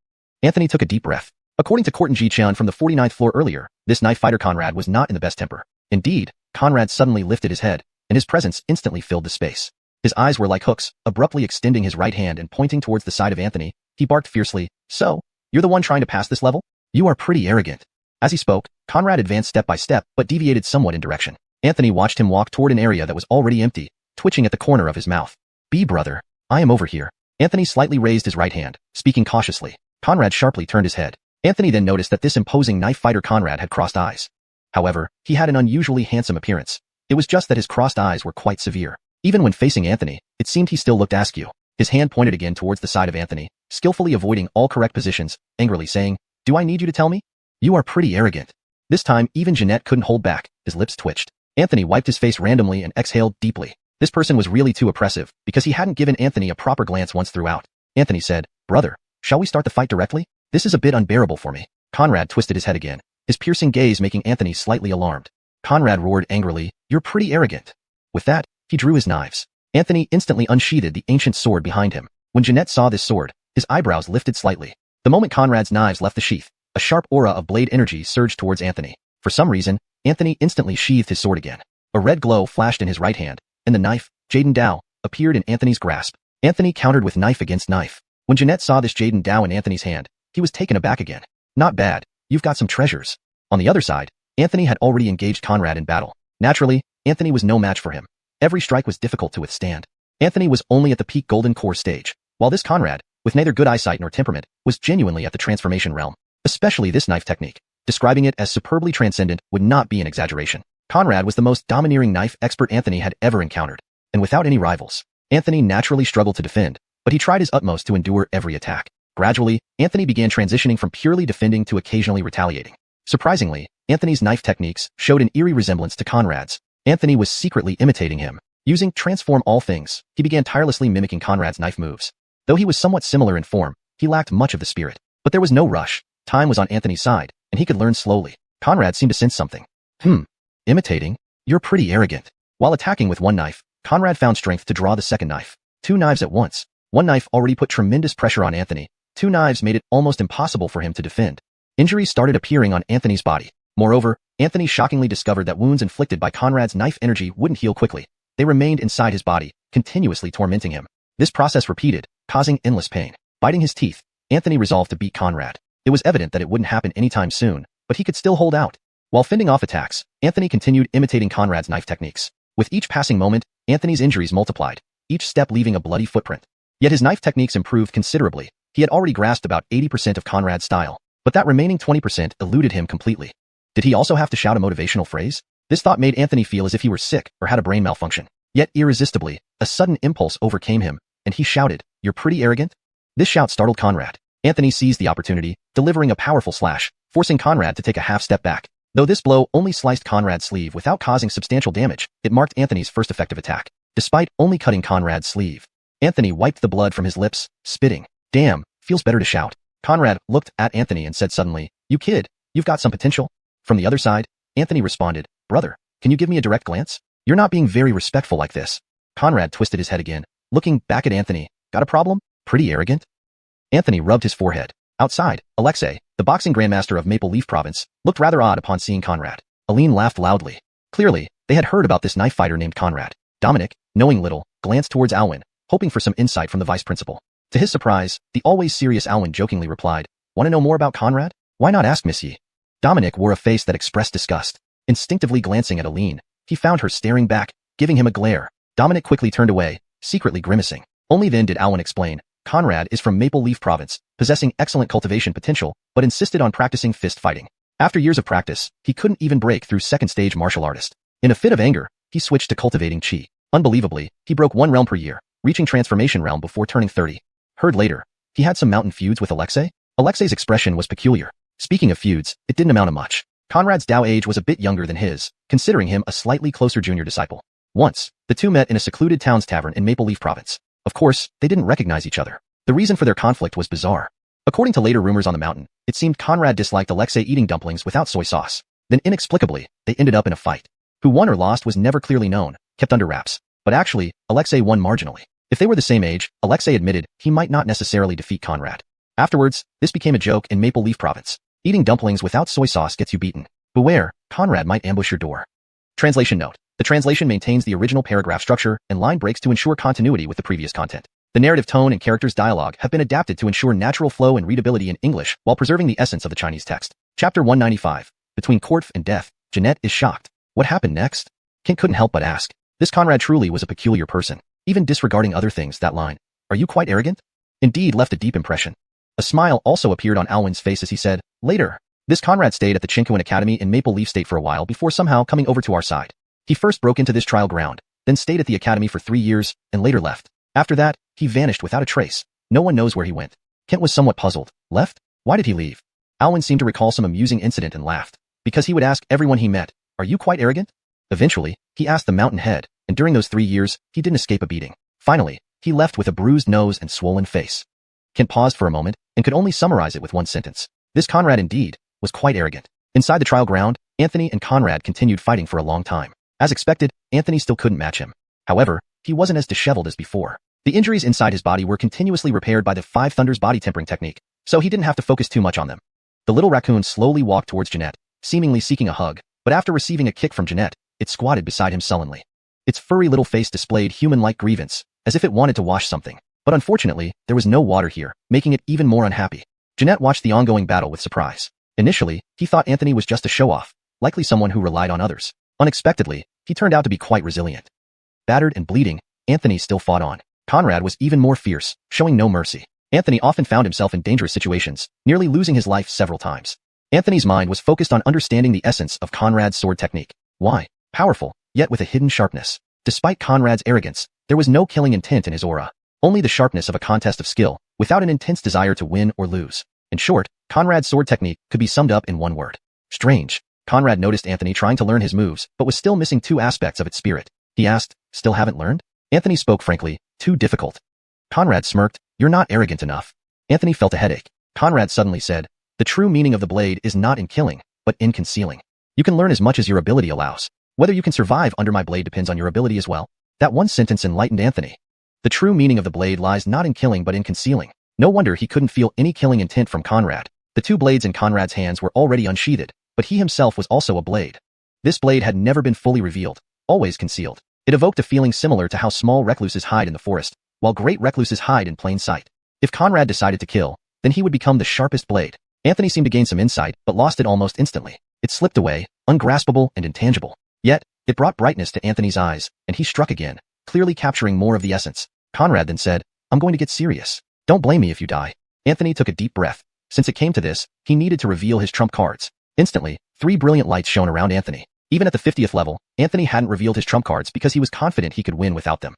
Anthony took a deep breath. According to Courtin Ji-chan from the 49th floor earlier, this knife fighter Conrad was not in the best temper. Indeed, Conrad suddenly lifted his head, and his presence instantly filled the space. His eyes were like hooks, abruptly extending his right hand and pointing towards the side of Anthony. He barked fiercely, So, you're the one trying to pass this level? You are pretty arrogant. As he spoke, Conrad advanced step by step, but deviated somewhat in direction. Anthony watched him walk toward an area that was already empty, twitching at the corner of his mouth. Brother, I am over here. Anthony slightly raised his right hand, speaking cautiously. Conrad sharply turned his head. Anthony then noticed that this imposing knife fighter Conrad had crossed eyes. However, he had an unusually handsome appearance. It was just that his crossed eyes were quite severe. Even when facing Anthony, it seemed he still looked askew. His hand pointed again towards the side of Anthony, skillfully avoiding all correct positions, angrily saying, Do I need you to tell me? You are pretty arrogant. This time, even Jeanette couldn't hold back. His lips twitched. Anthony wiped his face randomly and exhaled deeply. This person was really too oppressive, because he hadn't given Anthony a proper glance once throughout. Anthony said, Brother, shall we start the fight directly? This is a bit unbearable for me. Conrad twisted his head again, his piercing gaze making Anthony slightly alarmed. Conrad roared angrily, You're pretty arrogant. With that, he drew his knives. Anthony instantly unsheathed the ancient sword behind him. When Jeanette saw this sword, his eyebrows lifted slightly. The moment Conrad's knives left the sheath, a sharp aura of blade energy surged towards Anthony. For some reason, Anthony instantly sheathed his sword again. A red glow flashed in his right hand, and the knife, Jaden Dao, appeared in Anthony's grasp. Anthony countered with knife against knife. When Jeanette saw this Jaden Dao in Anthony's hand, he was taken aback again. Not bad, you've got some treasures. On the other side, Anthony had already engaged Conrad in battle. Naturally, Anthony was no match for him. Every strike was difficult to withstand. Anthony was only at the peak golden core stage, while this Conrad, with neither good eyesight nor temperament, was genuinely at the transformation realm. Especially this knife technique. Describing it as superbly transcendent would not be an exaggeration. Conrad was the most domineering knife expert Anthony had ever encountered, and without any rivals. Anthony naturally struggled to defend, but he tried his utmost to endure every attack. Gradually, Anthony began transitioning from purely defending to occasionally retaliating. Surprisingly, Anthony's knife techniques showed an eerie resemblance to Conrad's. Anthony was secretly imitating him. Using transform all things, he began tirelessly mimicking Conrad's knife moves. Though he was somewhat similar in form, he lacked much of the spirit. But there was no rush. Time was on Anthony's side, and he could learn slowly. Conrad seemed to sense something. Imitating? You're pretty arrogant. While attacking with one knife, Conrad found strength to draw the second knife. Two knives at once. One knife already put tremendous pressure on Anthony. Two knives made it almost impossible for him to defend. Injuries started appearing on Anthony's body. Moreover, Anthony shockingly discovered that wounds inflicted by Conrad's knife energy wouldn't heal quickly. They remained inside his body, continuously tormenting him. This process repeated, causing endless pain. Biting his teeth, Anthony resolved to beat Conrad. It was evident that it wouldn't happen anytime soon, but he could still hold out. While fending off attacks, Anthony continued imitating Conrad's knife techniques. With each passing moment, Anthony's injuries multiplied, each step leaving a bloody footprint. Yet his knife techniques improved considerably. He had already grasped about 80% of Conrad's style, but that remaining 20% eluded him completely. Did he also have to shout a motivational phrase? This thought made Anthony feel as if he were sick or had a brain malfunction. Yet irresistibly, a sudden impulse overcame him, and he shouted, "You're pretty arrogant?" This shout startled Conrad. Anthony seized the opportunity, delivering a powerful slash, forcing Conrad to take a half step back. Though this blow only sliced Conrad's sleeve without causing substantial damage, it marked Anthony's first effective attack. Despite only cutting Conrad's sleeve, Anthony wiped the blood from his lips, spitting. "Damn, feels better to shout." Conrad looked at Anthony and said suddenly, "You kid, you've got some potential." From the other side, Anthony responded, "Brother, can you give me a direct glance? You're not being very respectful like this." Conrad twisted his head again, looking back at Anthony. "Got a problem? Pretty arrogant?" Anthony rubbed his forehead. Outside, Alexei, the boxing grandmaster of Maple Leaf Province, looked rather odd upon seeing Conrad. Aline laughed loudly. Clearly, they had heard about this knife fighter named Conrad. Dominic, knowing little, glanced towards Alwyn, hoping for some insight from the vice principal. To his surprise, the always serious Alwyn jokingly replied, "Want to know more about Conrad? Why not ask Monsieur?" Dominic wore a face that expressed disgust. Instinctively glancing at Aline, he found her staring back, giving him a glare. Dominic quickly turned away, secretly grimacing. Only then did Alwyn explain, Conrad is from Maple Leaf Province, possessing excellent cultivation potential, but insisted on practicing fist fighting. After years of practice, he couldn't even break through second-stage martial artist. In a fit of anger, he switched to cultivating chi. Unbelievably, he broke one realm per year, reaching transformation realm before turning 30. Heard later, he had some mountain feuds with Alexei? Alexei's expression was peculiar. Speaking of feuds, it didn't amount to much. Conrad's Dao age was a bit younger than his, considering him a slightly closer junior disciple. Once, the two met in a secluded town's tavern in Maple Leaf Province. Of course, they didn't recognize each other. The reason for their conflict was bizarre. According to later rumors on the mountain, it seemed Conrad disliked Alexei eating dumplings without soy sauce. Then inexplicably, they ended up in a fight. Who won or lost was never clearly known, kept under wraps. But actually, Alexei won marginally. If they were the same age, Alexei admitted he might not necessarily defeat Conrad. Afterwards, this became a joke in Maple Leaf Province. Eating dumplings without soy sauce gets you beaten. Beware, Conrad might ambush your door. Translation note. The translation maintains the original paragraph structure and line breaks to ensure continuity with the previous content. The narrative tone and characters' dialogue have been adapted to ensure natural flow and readability in English while preserving the essence of the Chinese text. Chapter 195. Between court and death, Jeanette is shocked. What happened next? Kent couldn't help but ask. This Conrad truly was a peculiar person. Even disregarding other things, that line, "Are you quite arrogant?" indeed left a deep impression. A smile also appeared on Alwyn's face as he said, "Later." This Conrad stayed at the Chinquan Academy in Maple Leaf State for a while before somehow coming over to our side. He first broke into this trial ground, then stayed at the academy for 3 years, and later left. After that, he vanished without a trace. No one knows where he went. Kent was somewhat puzzled. Left? Why did he leave? Alwyn seemed to recall some amusing incident and laughed. Because he would ask everyone he met, "Are you quite arrogant?" Eventually, he asked the mountain head, and during those 3 years, he didn't escape a beating. Finally, he left with a bruised nose and swollen face. Kent paused for a moment, and could only summarize it with one sentence. This Conrad indeed was quite arrogant. Inside the trial ground, Anthony and Conrad continued fighting for a long time. As expected, Anthony still couldn't match him. However, he wasn't as disheveled as before. The injuries inside his body were continuously repaired by the Five Thunders body tempering technique, so he didn't have to focus too much on them. The little raccoon slowly walked towards Jeanette, seemingly seeking a hug, but after receiving a kick from Jeanette, it squatted beside him sullenly. Its furry little face displayed human-like grievance, as if it wanted to wash something. But unfortunately, there was no water here, making it even more unhappy. Jeanette watched the ongoing battle with surprise. Initially, he thought Anthony was just a show-off, likely someone who relied on others. Unexpectedly, he turned out to be quite resilient. Battered and bleeding, Anthony still fought on. Conrad was even more fierce, showing no mercy. Anthony often found himself in dangerous situations, nearly losing his life several times. Anthony's mind was focused on understanding the essence of Conrad's sword technique. Why? Powerful, yet with a hidden sharpness. Despite Conrad's arrogance, there was no killing intent in his aura. Only the sharpness of a contest of skill, without an intense desire to win or lose. In short, Conrad's sword technique could be summed up in one word. Strange. Conrad noticed Anthony trying to learn his moves, but was still missing two aspects of its spirit. He asked, "Still haven't learned?" Anthony spoke frankly, "Too difficult." Conrad smirked, "You're not arrogant enough." Anthony felt a headache. Conrad suddenly said, "The true meaning of the blade is not in killing, but in concealing. You can learn as much as your ability allows. Whether you can survive under my blade depends on your ability as well." That one sentence enlightened Anthony. The true meaning of the blade lies not in killing but in concealing. No wonder he couldn't feel any killing intent from Conrad. The two blades in Conrad's hands were already unsheathed, but he himself was also a blade. This blade had never been fully revealed, always concealed. It evoked a feeling similar to how small recluses hide in the forest, while great recluses hide in plain sight. If Conrad decided to kill, then he would become the sharpest blade. Anthony seemed to gain some insight, but lost it almost instantly. It slipped away, ungraspable and intangible. Yet, it brought brightness to Anthony's eyes, and he struck again, clearly capturing more of the essence. Conrad then said, "I'm going to get serious. Don't blame me if you die." Anthony took a deep breath. Since it came to this, he needed to reveal his trump cards. Instantly, 3 brilliant lights shone around Anthony. Even at the 50th level, Anthony hadn't revealed his trump cards because he was confident he could win without them.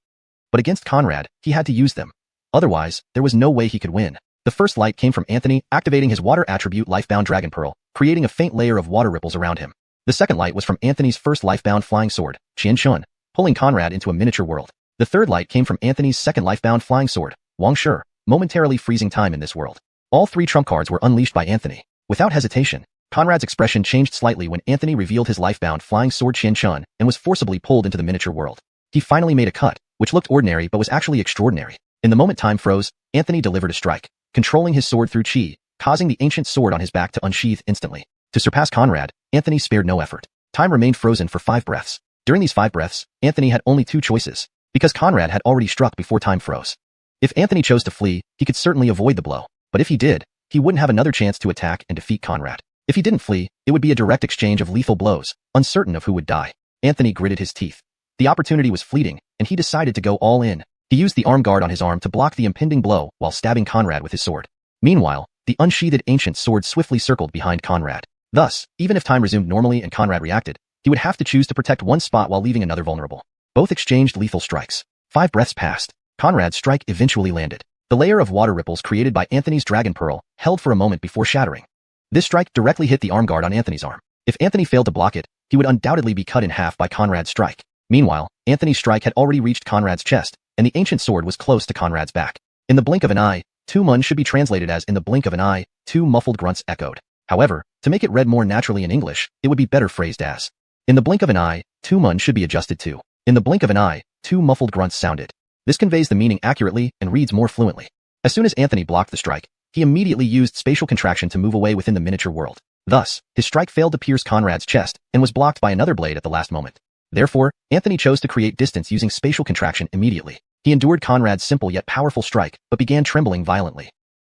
But against Conrad, he had to use them. Otherwise, there was no way he could win. The first light came from Anthony activating his water attribute Lifebound Dragon Pearl, creating a faint layer of water ripples around him. The second light was from Anthony's first Lifebound Flying Sword, Qian Shun, pulling Conrad into a miniature world. The third light came from Anthony's second Lifebound Flying Sword, Wang Shi, momentarily freezing time in this world. All 3 trump cards were unleashed by Anthony. Without hesitation, Conrad's expression changed slightly when Anthony revealed his Lifebound Flying Sword Qian Shun and was forcibly pulled into the miniature world. He finally made a cut, which looked ordinary but was actually extraordinary. In the moment time froze, Anthony delivered a strike, controlling his sword through chi, causing the ancient sword on his back to unsheath instantly. To surpass Conrad, Anthony spared no effort. Time remained frozen for 5 breaths. During these 5 breaths, Anthony had only 2 choices, because Conrad had already struck before time froze. If Anthony chose to flee, he could certainly avoid the blow, but if he did, he wouldn't have another chance to attack and defeat Conrad. If he didn't flee, it would be a direct exchange of lethal blows, uncertain of who would die. Anthony gritted his teeth. The opportunity was fleeting, and he decided to go all in. He used the arm guard on his arm to block the impending blow while stabbing Conrad with his sword. Meanwhile, the unsheathed ancient sword swiftly circled behind Conrad. Thus, even if time resumed normally and Conrad reacted, he would have to choose to protect one spot while leaving another vulnerable. Both exchanged lethal strikes. 5 breaths passed. Conrad's strike eventually landed. The layer of water ripples created by Anthony's Dragon Pearl held for a moment before shattering. This strike directly hit the arm guard on Anthony's arm. If Anthony failed to block it, he would undoubtedly be cut in half by Conrad's strike. Meanwhile, Anthony's strike had already reached Conrad's chest, and the ancient sword was close to Conrad's back. In the blink of an eye, Tu Mun should be translated as in the blink of an eye, 2 muffled grunts echoed. However, to make it read more naturally in English, it would be better phrased as in the blink of an eye, Tu Mun should be adjusted to in the blink of an eye, 2 muffled grunts sounded. This conveys the meaning accurately and reads more fluently. As soon as Anthony blocked the strike, he immediately used spatial contraction to move away within the miniature world. Thus, his strike failed to pierce Conrad's chest and was blocked by another blade at the last moment. Therefore, Anthony chose to create distance using spatial contraction immediately. He endured Conrad's simple yet powerful strike, but began trembling violently.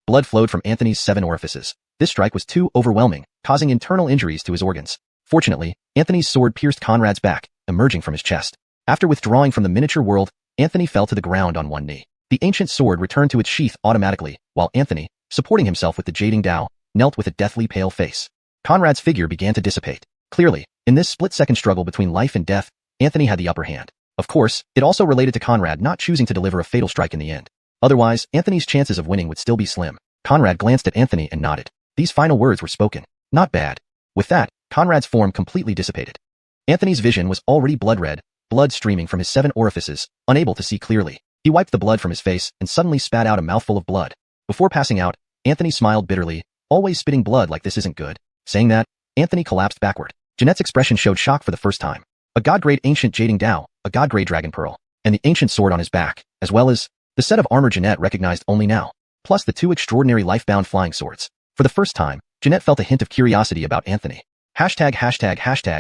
Blood flowed from Anthony's 7 orifices. This strike was too overwhelming, causing internal injuries to his organs. Fortunately, Anthony's sword pierced Conrad's back, emerging from his chest. After withdrawing from the miniature world, Anthony fell to the ground on one knee. The ancient sword returned to its sheath automatically, while Anthony, supporting himself with the jading Dao, knelt with a deathly pale face. Conrad's figure began to dissipate. Clearly, in this split-second struggle between life and death, Anthony had the upper hand. Of course, it also related to Conrad not choosing to deliver a fatal strike in the end. Otherwise, Anthony's chances of winning would still be slim. Conrad glanced at Anthony and nodded. These final words were spoken. Not bad. With that, Conrad's form completely dissipated. Anthony's vision was already blood-red, blood streaming from his 7 orifices, unable to see clearly. He wiped the blood from his face and suddenly spat out a mouthful of blood. Before passing out, Anthony smiled bitterly, always spitting blood like this isn't good. Saying that, Anthony collapsed backward. Jeanette's expression showed shock for the first time. A god-grade ancient jading Dao, a god-grade dragon pearl, and the ancient sword on his back, as well as the set of armor Jeanette recognized only now, plus the 2 extraordinary life-bound flying swords. For the first time, Jeanette felt a hint of curiosity about Anthony. Hashtag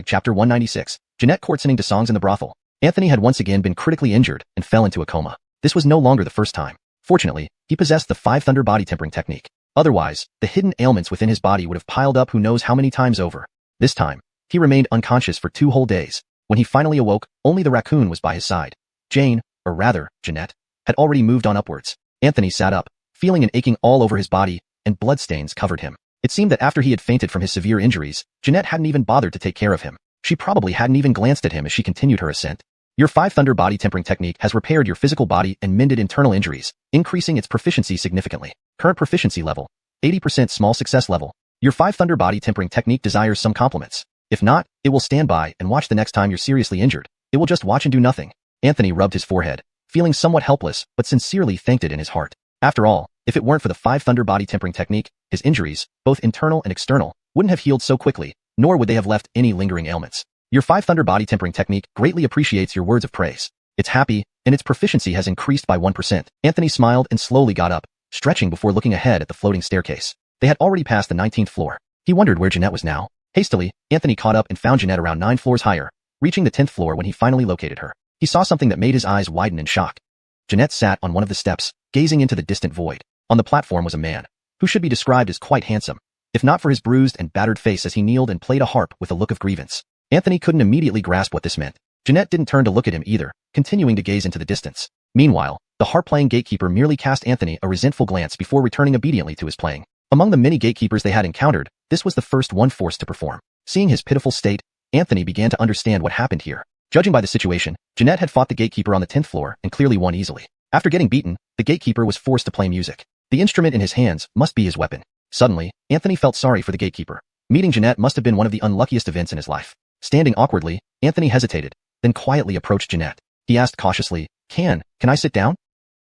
chapter 196, Jeanette courtsening to songs in the brothel. Anthony had once again been critically injured and fell into a coma. This was no longer the first time. Fortunately, he possessed the 5 Thunder body tempering technique. Otherwise, the hidden ailments within his body would have piled up who knows how many times over. This time, He remained unconscious for 2 whole days. When he finally awoke, only the raccoon was by his side. Jane, or rather, Jeanette, had already moved on upwards. Anthony sat up, feeling an aching all over his body, and bloodstains covered him. It seemed that after he had fainted from his severe injuries, Jeanette hadn't even bothered to take care of him. She probably hadn't even glanced at him as she continued her ascent. Your 5 Thunder body tempering technique has repaired your physical body and mended internal injuries, increasing its proficiency significantly. Current proficiency level, 80% small success level. Your 5 Thunder body tempering technique desires some compliments. If not, it will stand by and watch the next time you're seriously injured. It will just watch and do nothing. Anthony rubbed his forehead, feeling somewhat helpless, but sincerely thanked it in his heart. After all, if it weren't for the 5 Thunder body tempering technique, his injuries, both internal and external, wouldn't have healed so quickly, nor would they have left any lingering ailments. Your 5 Thunder body tempering technique greatly appreciates your words of praise. It's happy, and its proficiency has increased by 1%. Anthony smiled and slowly got up, stretching before looking ahead at the floating staircase. They had already passed the 19th floor. He wondered where Jeanette was now. Hastily, Anthony caught up and found Jeanette around 9 floors higher, reaching the 10th floor when he finally located her. He saw something that made his eyes widen in shock. Jeanette sat on one of the steps, gazing into the distant void. On the platform was a man, who should be described as quite handsome, if not for his bruised and battered face as he kneeled and played a harp with a look of grievance. Anthony couldn't immediately grasp what this meant. Jeanette didn't turn to look at him either, continuing to gaze into the distance. Meanwhile, the harp-playing gatekeeper merely cast Anthony a resentful glance before returning obediently to his playing. Among the many gatekeepers they had encountered, this was the first one forced to perform. Seeing his pitiful state, Anthony began to understand what happened here. Judging by the situation, Jeanette had fought the gatekeeper on the 10th floor and clearly won easily. After getting beaten, the gatekeeper was forced to play music. The instrument in his hands must be his weapon. Suddenly, Anthony felt sorry for the gatekeeper. Meeting Jeanette must have been one of the unluckiest events in his life. Standing awkwardly, Anthony hesitated, then quietly approached Jeanette. He asked cautiously, Can I sit down?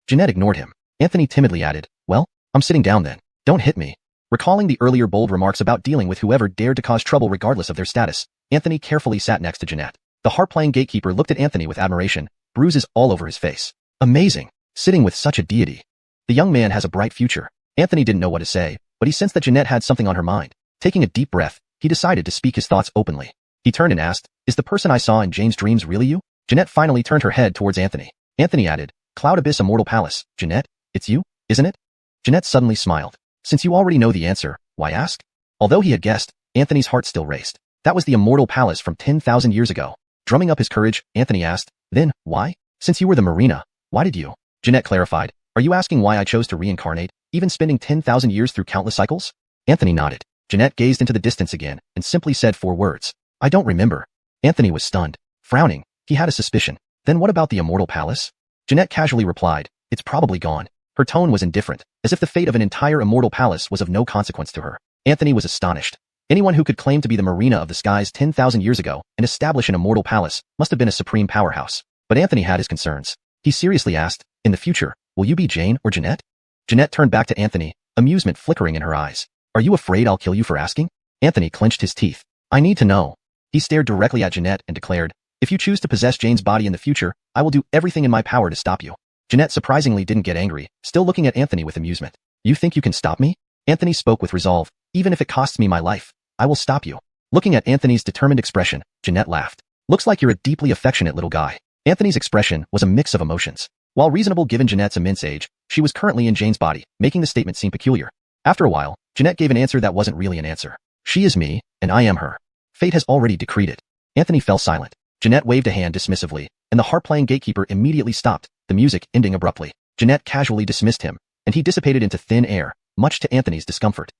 Jeanette ignored him. Anthony timidly added, Well, I'm sitting down then. Don't hit me. Recalling the earlier bold remarks about dealing with whoever dared to cause trouble regardless of their status, Anthony carefully sat next to Jeanette. The harp-playing gatekeeper looked at Anthony with admiration, bruises all over his face. Amazing. Sitting with such a deity. The young man has a bright future. Anthony didn't know what to say, but he sensed that Jeanette had something on her mind. Taking a deep breath, he decided to speak his thoughts openly. He turned and asked, Is the person I saw in Jane's dreams really you? Jeanette finally turned her head towards Anthony. Anthony added, Cloud Abyss Immortal Palace. Jeanette, it's you, isn't it? Jeanette suddenly smiled. Since you already know the answer, why ask? Although he had guessed, Anthony's heart still raced. That was the Immortal Palace from 10,000 years ago. Drumming up his courage, Anthony asked, Then, why? Since you were the Marina, why did you? Jeanette clarified, Are you asking why I chose to reincarnate, even spending 10,000 years through countless cycles? Anthony nodded. Jeanette gazed into the distance again and simply said 4 words. I don't remember. Anthony was stunned. Frowning, he had a suspicion. Then what about the Immortal Palace? Jeanette casually replied, It's probably gone. Her tone was indifferent, as if the fate of an entire Immortal Palace was of no consequence to her. Anthony was astonished. Anyone who could claim to be the Marina of the skies 10,000 years ago and establish an Immortal Palace must have been a supreme powerhouse. But Anthony had his concerns. He seriously asked, In the future, will you be Jane or Jeanette? Jeanette turned back to Anthony, amusement flickering in her eyes. Are you afraid I'll kill you for asking? Anthony clenched his teeth. I need to know. He stared directly at Jeanette and declared, If you choose to possess Jane's body in the future, I will do everything in my power to stop you. Jeanette surprisingly didn't get angry, still looking at Anthony with amusement. You think you can stop me? Anthony spoke with resolve. Even if it costs me my life, I will stop you. Looking at Anthony's determined expression, Jeanette laughed. Looks like you're a deeply affectionate little guy. Anthony's expression was a mix of emotions. While reasonable given Jeanette's immense age, she was currently in Jane's body, making the statement seem peculiar. After a while, Jeanette gave an answer that wasn't really an answer. She is me, and I am her. Fate has already decreed it. Anthony fell silent. Jeanette waved a hand dismissively, and the harp-playing gatekeeper immediately stopped, the music ending abruptly. Jeanette casually dismissed him, and he dissipated into thin air, much to Anthony's discomfort.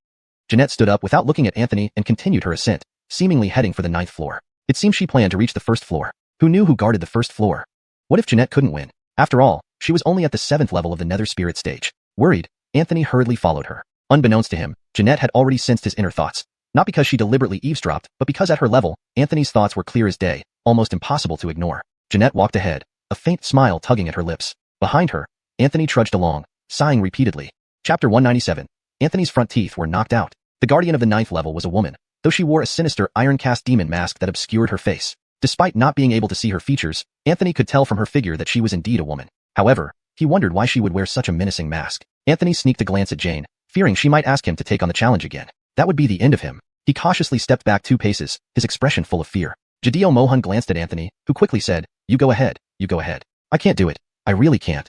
Jeanette stood up without looking at Anthony and continued her ascent, seemingly heading for the 9th floor. It seemed she planned to reach the 1st floor. Who knew who guarded the 1st floor? What if Jeanette couldn't win? After all, she was only at the 7th level of the Nether Spirit stage. Worried, Anthony hurriedly followed her. Unbeknownst to him, Jeanette had already sensed his inner thoughts. Not because she deliberately eavesdropped, but because at her level, Anthony's thoughts were clear as day, almost impossible to ignore. Jeanette walked ahead, a faint smile tugging at her lips. Behind her, Anthony trudged along, sighing repeatedly. Chapter 197. Anthony's front teeth were knocked out. The guardian of the 9th level was a woman, though she wore a sinister iron-cast demon mask that obscured her face. Despite not being able to see her features, Anthony could tell from her figure that she was indeed a woman. However, he wondered why she would wear such a menacing mask. Anthony sneaked a glance at Jane, fearing she might ask him to take on the challenge again. That would be the end of him. He cautiously stepped back 2 paces, his expression full of fear. Jadeo Mohan glanced at Anthony, who quickly said, You go ahead, you go ahead. I can't do it. I really can't.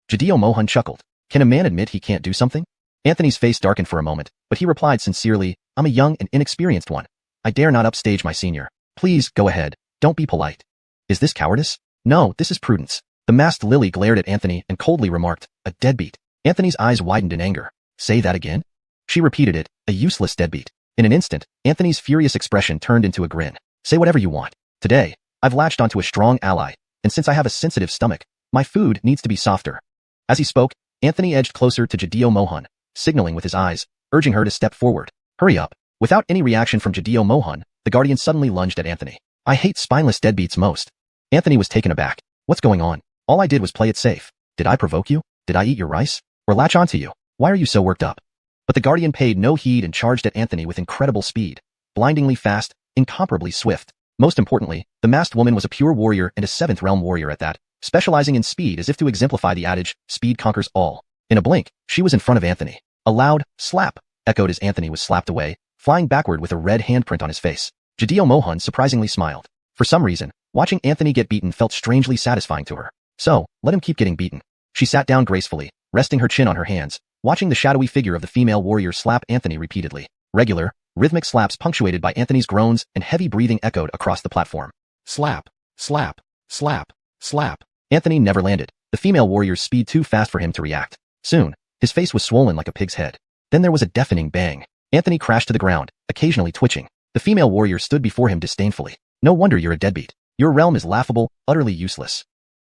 Jadeo Mohan chuckled. Can a man admit he can't do something? Anthony's face darkened for a moment, but he replied sincerely, I'm a young and inexperienced one. I dare not upstage my senior. Please, go ahead. Don't be polite. Is this cowardice? No, this is prudence. The masked Lily glared at Anthony and coldly remarked, a deadbeat. Anthony's eyes widened in anger. Say that again? She repeated it, a useless deadbeat. In an instant, Anthony's furious expression turned into a grin. Say whatever you want. Today, I've latched onto a strong ally, and since I have a sensitive stomach, my food needs to be softer. As he spoke, Anthony edged closer to Jadeo Mohan, signaling with his eyes, urging her to step forward. Hurry up. Without any reaction from Jadeo Mohan, the Guardian suddenly lunged at Anthony. I hate spineless deadbeats most. Anthony was taken aback. What's going on? All I did was play it safe. Did I provoke you? Did I eat your rice? Or latch onto you? Why are you so worked up? But the Guardian paid no heed and charged at Anthony with incredible speed. Blindingly fast, incomparably swift. Most importantly, the masked woman was a pure warrior and a 7th realm warrior at that, specializing in speed as if to exemplify the adage, speed conquers all. In a blink, she was in front of Anthony. A loud slap echoed as Anthony was slapped away, flying backward with a red handprint on his face. Jadeo Mohan surprisingly smiled. For some reason, watching Anthony get beaten felt strangely satisfying to her. So, let him keep getting beaten. She sat down gracefully, resting her chin on her hands, watching the shadowy figure of the female warrior slap Anthony repeatedly. Regular, rhythmic slaps punctuated by Anthony's groans and heavy breathing echoed across the platform. Slap, slap, slap, slap. Anthony never landed, the female warrior's speed too fast for him to react. Soon, his face was swollen like a pig's head. Then there was a deafening bang. Anthony crashed to the ground, occasionally twitching. The female warrior stood before him disdainfully. No wonder you're a deadbeat. Your realm is laughable, utterly useless.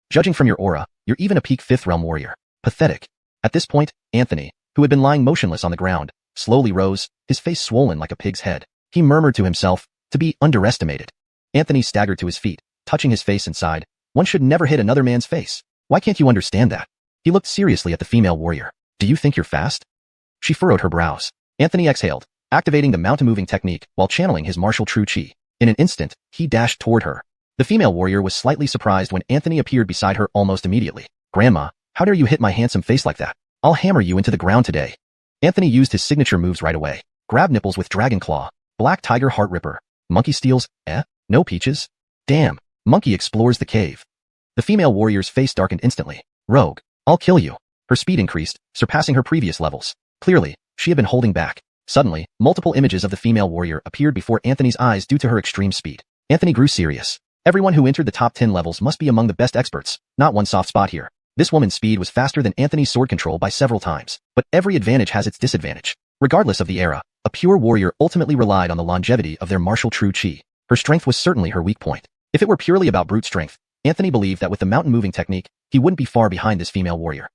Judging from your aura, you're even a peak 5th realm warrior. Pathetic. At this point, Anthony, who had been lying motionless on the ground, slowly rose, his face swollen like a pig's head. He murmured to himself, to be underestimated. Anthony staggered to his feet, touching his face and sighed. One should never hit another man's face. Why can't you understand that? He looked seriously at the female warrior. Do you think you're fast? She furrowed her brows. Anthony exhaled, activating the mountain-moving technique while channeling his martial true chi. In an instant, he dashed toward her. The female warrior was slightly surprised when Anthony appeared beside her almost immediately. Grandma, how dare you hit my handsome face like that? I'll hammer you into the ground today. Anthony used his signature moves right away. Grab nipples with Dragon Claw. Black Tiger Heart Ripper. Monkey Steals. No peaches? Damn. Monkey explores the cave. The female warrior's face darkened instantly. Rogue. I'll kill you. Her speed increased, surpassing her previous levels. Clearly, she had been holding back. Suddenly, multiple images of the female warrior appeared before Anthony's eyes due to her extreme speed. Anthony grew serious. Everyone who entered the top 10 levels must be among the best experts, not one soft spot here. This woman's speed was faster than Anthony's sword control by several times, but every advantage has its disadvantage. Regardless of the era, a pure warrior ultimately relied on the longevity of their martial true chi. Her strength was certainly her weak point. If it were purely about brute strength, Anthony believed that with the mountain-moving technique, he wouldn't be far behind this female warrior.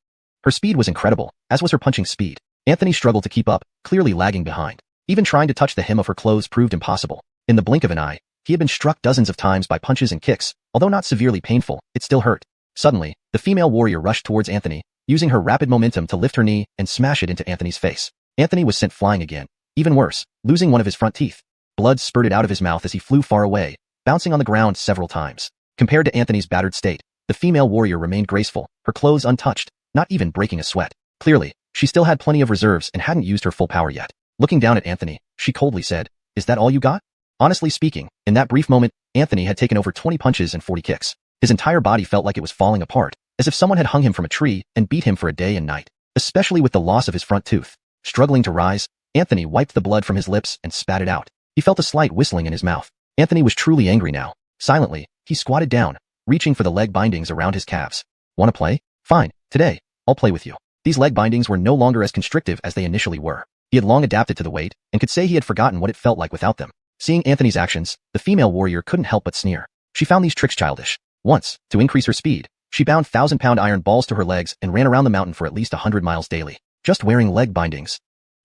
Her speed was incredible, as was her punching speed. Anthony struggled to keep up, clearly lagging behind. Even trying to touch the hem of her clothes proved impossible. In the blink of an eye, he had been struck dozens of times by punches and kicks. Although not severely painful, it still hurt. Suddenly, the female warrior rushed towards Anthony, using her rapid momentum to lift her knee and smash it into Anthony's face. Anthony was sent flying again. Even worse, losing one of his front teeth. Blood spurted out of his mouth as he flew far away, bouncing on the ground several times. Compared to Anthony's battered state, the female warrior remained graceful, her clothes untouched, not even breaking a sweat. Clearly, she still had plenty of reserves and hadn't used her full power yet. Looking down at Anthony, she coldly said, "Is that all you got?" Honestly speaking, in that brief moment, Anthony had taken over 20 punches and 40 kicks. His entire body felt like it was falling apart, as if someone had hung him from a tree and beat him for a day and night, especially with the loss of his front tooth. Struggling to rise, Anthony wiped the blood from his lips and spat it out. He felt a slight whistling in his mouth. Anthony was truly angry now. Silently, he squatted down, reaching for the leg bindings around his calves. "Want to play? Fine, today, I'll play with you." These leg bindings were no longer as constrictive as they initially were. He had long adapted to the weight, and could say he had forgotten what it felt like without them. Seeing Anthony's actions, the female warrior couldn't help but sneer. She found these tricks childish. Once, to increase her speed, she bound 1,000-pound iron balls to her legs and ran around the mountain for at least 100 miles daily, just wearing leg bindings.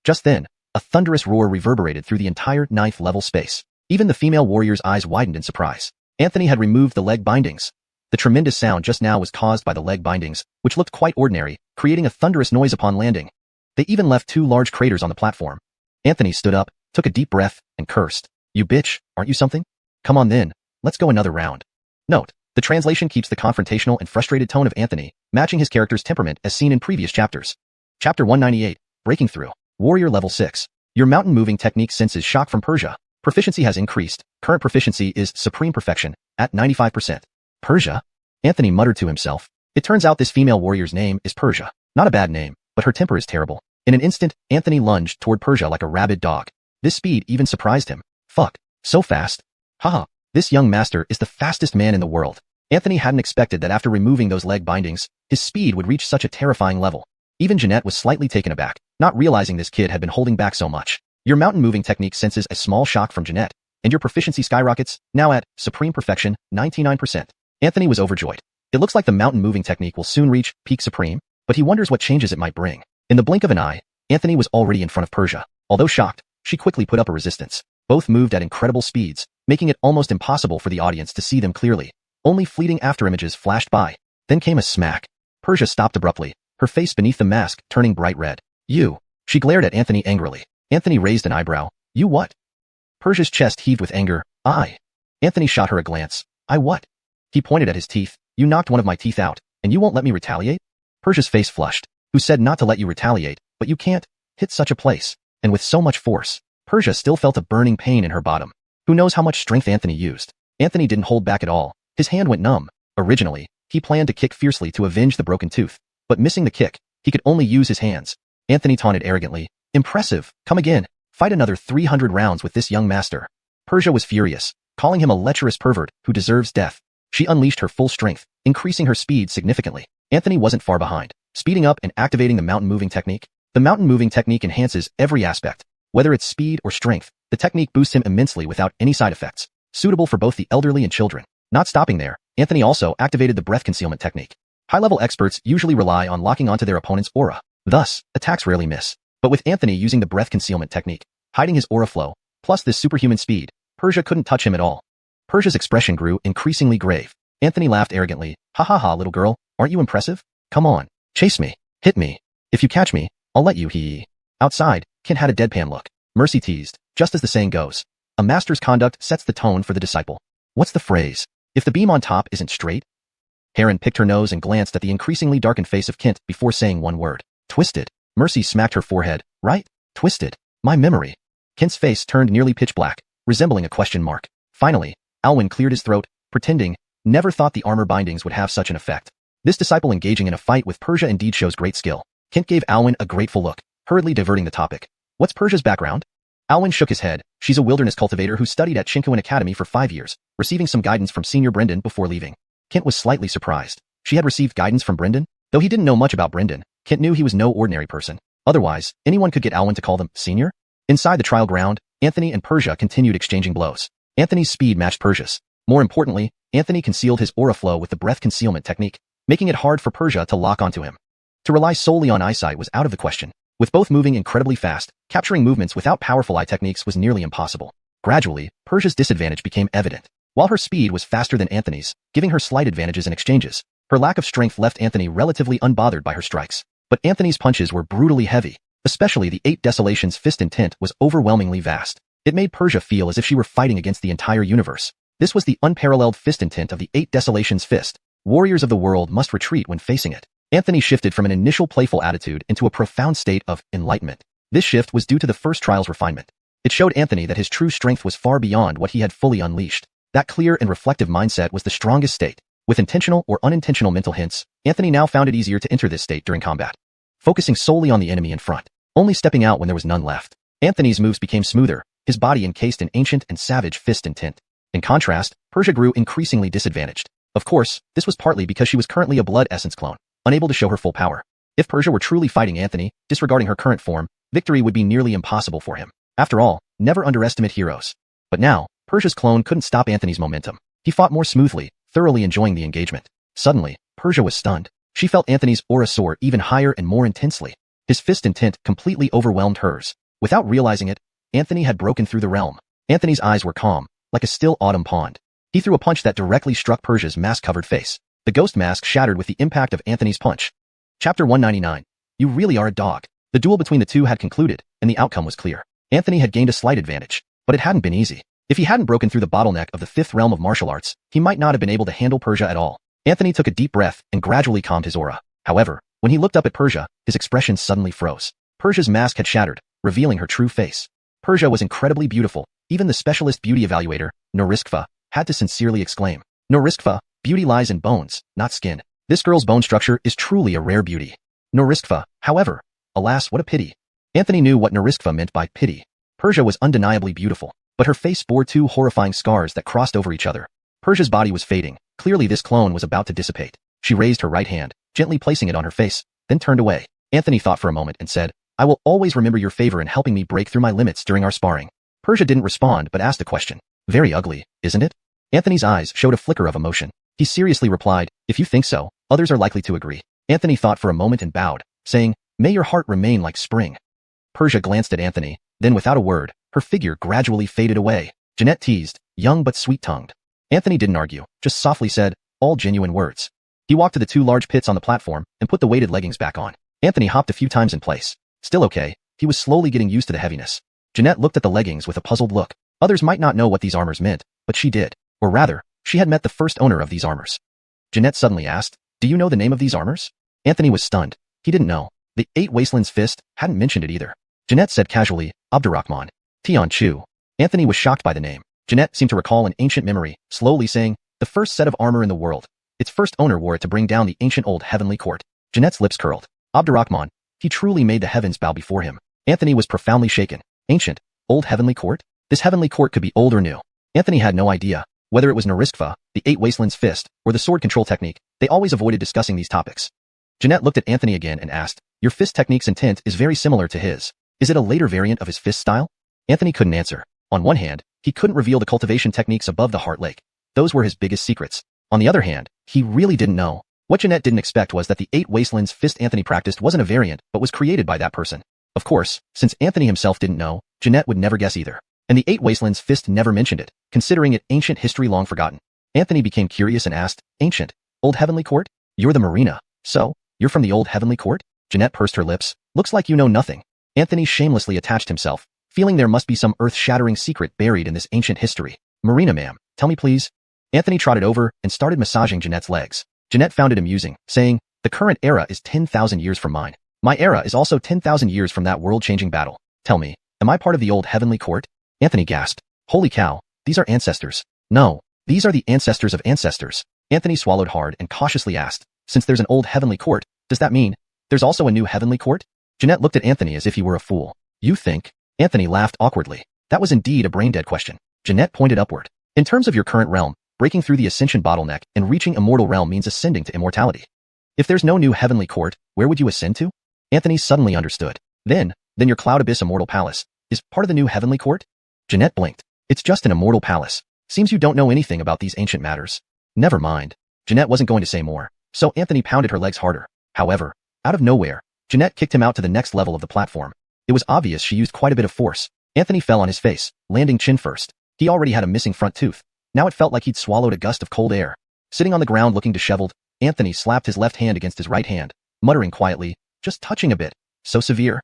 Just then, a thunderous roar reverberated through the entire 9th level space. Even the female warrior's eyes widened in surprise. Anthony had removed the leg bindings. The tremendous sound just now was caused by the leg bindings, which looked quite ordinary, creating a thunderous noise upon landing. They even left 2 large craters on the platform. Anthony stood up, took a deep breath, and cursed. "You bitch, aren't you something? Come on then, let's go another round." Note, the translation keeps the confrontational and frustrated tone of Anthony, matching his character's temperament as seen in previous chapters. Chapter 198, Breaking Through. Warrior Level 6. Your mountain-moving technique senses shock from Persia. Proficiency has increased. Current proficiency is Supreme Perfection, at 95%. Persia? Anthony muttered to himself. It turns out this female warrior's name is Persia. Not a bad name, but her temper is terrible. In an instant, Anthony lunged toward Persia like a rabid dog. This speed even surprised him. Fuck, so fast. Haha, This young master is the fastest man in the world. Anthony hadn't expected that after removing those leg bindings, his speed would reach such a terrifying level. Even Jeanette was slightly taken aback, not realizing this kid had been holding back so much. Your mountain moving technique senses a small shock from Jeanette, and your proficiency skyrockets, now at supreme perfection, 99%. Anthony was overjoyed. It looks like the mountain moving technique will soon reach peak supreme, but he wonders what changes it might bring. In the blink of an eye, Anthony was already in front of Persia. Although shocked, she quickly put up a resistance. Both moved at incredible speeds, making it almost impossible for the audience to see them clearly. Only fleeting afterimages flashed by. Then came a smack. Persia stopped abruptly, her face beneath the mask turning bright red. You. She glared at Anthony angrily. Anthony raised an eyebrow. You what? Persia's chest heaved with anger. I. Anthony shot her a glance. I what? He pointed at his teeth. You knocked one of my teeth out, and you won't let me retaliate? Persia's face flushed. Who said not to let you retaliate, but you can't hit such a place, and with so much force. Persia still felt a burning pain in her bottom. Who knows how much strength Anthony used? Anthony didn't hold back at all. His hand went numb. Originally, he planned to kick fiercely to avenge the broken tooth, but missing the kick, he could only use his hands. Anthony taunted arrogantly. Impressive. Come again. Fight another 300 rounds with this young master. Persia was furious, calling him a lecherous pervert who deserves death. She unleashed her full strength, increasing her speed significantly. Anthony wasn't far behind, speeding up and activating the mountain moving technique. The mountain moving technique enhances every aspect. Whether it's speed or strength, the technique boosts him immensely without any side effects, suitable for both the elderly and children. Not stopping there, Anthony also activated the breath concealment technique. High-level experts usually rely on locking onto their opponent's aura. Thus, attacks rarely miss. But with Anthony using the breath concealment technique, hiding his aura flow, plus this superhuman speed, Persia couldn't touch him at all. Persia's expression grew increasingly grave. Anthony laughed arrogantly. Ha ha ha, little girl, aren't you impressive? Come on, chase me, hit me. If you catch me, I'll let you hee. Outside, Kent had a deadpan look. Mercy teased, just as the saying goes. A master's conduct sets the tone for the disciple. What's the phrase? If the beam on top isn't straight? Heron picked her nose and glanced at the increasingly darkened face of Kent before saying one word. Twisted. Mercy smacked her forehead. Right? Twisted. My memory. Kent's face turned nearly pitch black, resembling a question mark. Finally, Alwyn cleared his throat, pretending, never thought the armor bindings would have such an effect. This disciple engaging in a fight with Persia indeed shows great skill. Kent gave Alwyn a grateful look, hurriedly diverting the topic. What's Persia's background? Alwyn shook his head. She's a wilderness cultivator who studied at Chincoin Academy for 5 years, receiving some guidance from Senior Brendan before leaving. Kent was slightly surprised. She had received guidance from Brendan? Though he didn't know much about Brendan, Kent knew he was no ordinary person. Otherwise, anyone could get Alwyn to call them Senior? Inside the trial ground, Anthony and Persia continued exchanging blows. Anthony's speed matched Persia's. More importantly, Anthony concealed his aura flow with the breath concealment technique, making it hard for Persia to lock onto him. To rely solely on eyesight was out of the question. With both moving incredibly fast, capturing movements without powerful eye techniques was nearly impossible. Gradually, Persia's disadvantage became evident. While her speed was faster than Anthony's, giving her slight advantages in exchanges, her lack of strength left Anthony relatively unbothered by her strikes. But Anthony's punches were brutally heavy. Especially the 8 Desolations' fist intent was overwhelmingly vast. It made Persia feel as if she were fighting against the entire universe. This was the unparalleled fist intent of the 8 Desolations' fist. Warriors of the world must retreat when facing it. Anthony shifted from an initial playful attitude into a profound state of enlightenment. This shift was due to the first trial's refinement. It showed Anthony that his true strength was far beyond what he had fully unleashed. That clear and reflective mindset was the strongest state. With intentional or unintentional mental hints, Anthony now found it easier to enter this state during combat, focusing solely on the enemy in front, only stepping out when there was none left. Anthony's moves became smoother, his body encased in ancient and savage fist intent. In contrast, Persia grew increasingly disadvantaged. Of course, this was partly because she was currently a blood essence clone, unable to show her full power. If Persia were truly fighting Anthony, disregarding her current form, victory would be nearly impossible for him. After all, never underestimate heroes. But now, Persia's clone couldn't stop Anthony's momentum. He fought more smoothly, thoroughly enjoying the engagement. Suddenly, Persia was stunned. She felt Anthony's aura soar even higher and more intensely. His fist intent completely overwhelmed hers. Without realizing it, Anthony had broken through the realm. Anthony's eyes were calm, like a still autumn pond. He threw a punch that directly struck Persia's mask-covered face. The ghost mask shattered with the impact of Anthony's punch. Chapter 199. You really are a dog. The duel between the two had concluded, and the outcome was clear. Anthony had gained a slight advantage, but it hadn't been easy. If he hadn't broken through the bottleneck of the 5th realm of martial arts, he might not have been able to handle Persia at all. Anthony took a deep breath and gradually calmed his aura. However, when he looked up at Persia, his expression suddenly froze. Persia's mask had shattered, revealing her true face. Persia was incredibly beautiful. Even the specialist beauty evaluator, Noriskva, had to sincerely exclaim. Noriskva, beauty lies in bones, not skin. This girl's bone structure is truly a rare beauty. Noriskva, however, alas, what a pity. Anthony knew what Noriskva meant by pity. Persia was undeniably beautiful. but her face bore two horrifying scars that crossed over each other. Persia's body was fading. Clearly this clone was about to dissipate. She raised her right hand, gently placing it on her face, then turned away. Anthony thought for a moment and said, "I will always remember your favor in helping me break through my limits during our sparring." Persia didn't respond but asked a question. "Very ugly, isn't it?" Anthony's eyes showed a flicker of emotion. He seriously replied, "If you think so, others are likely to agree." Anthony thought for a moment and bowed, saying, "May your heart remain like spring." Persia glanced at Anthony, then without a word, her figure gradually faded away. Jeanette teased, young but sweet-tongued. Anthony didn't argue, just softly said, "All genuine words." He walked to the two large pits on the platform and put the weighted leggings back on. Anthony hopped a few times in place. Still okay, he was slowly getting used to the heaviness. Jeanette looked at the leggings with a puzzled look. Others might not know what these armors meant, but she did. Or rather, she had met the first owner of these armors. Jeanette suddenly asked, "Do you know the name of these armors?" Anthony was stunned. He didn't know. The Eight Wastelands Fist hadn't mentioned it either. Jeanette said casually, "Abdurrahman. Tian Chu." Anthony was shocked by the name. Jeanette seemed to recall an ancient memory, slowly saying, "The first set of armor in the world. Its first owner wore it to bring down the ancient old heavenly court." Jeanette's lips curled. Abdurrahman. He truly made the heavens bow before him. Anthony was profoundly shaken. Ancient, old heavenly court? This heavenly court could be old or new. Anthony had no idea. Whether it was Nariskva, the Eight Wastelands Fist, or the sword control technique, they always avoided discussing these topics. Jeanette looked at Anthony again and asked, "Your fist technique's intent is very similar to his. Is it a later variant of his fist style?" Anthony couldn't answer. On one hand, he couldn't reveal the cultivation techniques above the Heart Lake. Those were his biggest secrets. On the other hand, he really didn't know. What Jeanette didn't expect was that the Eight Wastelands Fist Anthony practiced wasn't a variant, but was created by that person. Of course, since Anthony himself didn't know, Jeanette would never guess either. And the Eight Wastelands Fist never mentioned it, considering it ancient history long forgotten. Anthony became curious and asked, "Ancient? Old Heavenly Court? You're the Marina. So, you're from the Old Heavenly Court?" Jeanette pursed her lips. "Looks like you know nothing." Anthony shamelessly attached himself, feeling there must be some earth-shattering secret buried in this ancient history. "Marina, ma'am, tell me please." Anthony trotted over and started massaging Jeanette's legs. Jeanette found it amusing, saying, "The current era is 10,000 years from mine. My era is also 10,000 years from that world-changing battle. Tell me, am I part of the Old Heavenly Court?" Anthony gasped. "Holy cow, these are ancestors." "No, these are the ancestors of ancestors." Anthony swallowed hard and cautiously asked, "Since there's an Old Heavenly Court, does that mean there's also a new Heavenly Court?" Jeanette looked at Anthony as if he were a fool. "You think?" Anthony laughed awkwardly. That was indeed a brain-dead question. Jeanette pointed upward. "In terms of your current realm, breaking through the ascension bottleneck and reaching immortal realm means ascending to immortality. If there's no new heavenly court, where would you ascend to?" Anthony suddenly understood. Then your Cloud Abyss Immortal Palace is part of the new heavenly court?" Jeanette blinked. "It's just an immortal palace. Seems you don't know anything about these ancient matters." "Never mind." Jeanette wasn't going to say more, so Anthony pounded her legs harder. However, out of nowhere, Jeanette kicked him out to the next level of the platform. It was obvious she used quite a bit of force. Anthony fell on his face, landing chin first. He already had a missing front tooth. Now it felt like he'd swallowed a gust of cold air. Sitting on the ground looking disheveled, Anthony slapped his left hand against his right hand, muttering quietly, "Just touching a bit. So severe."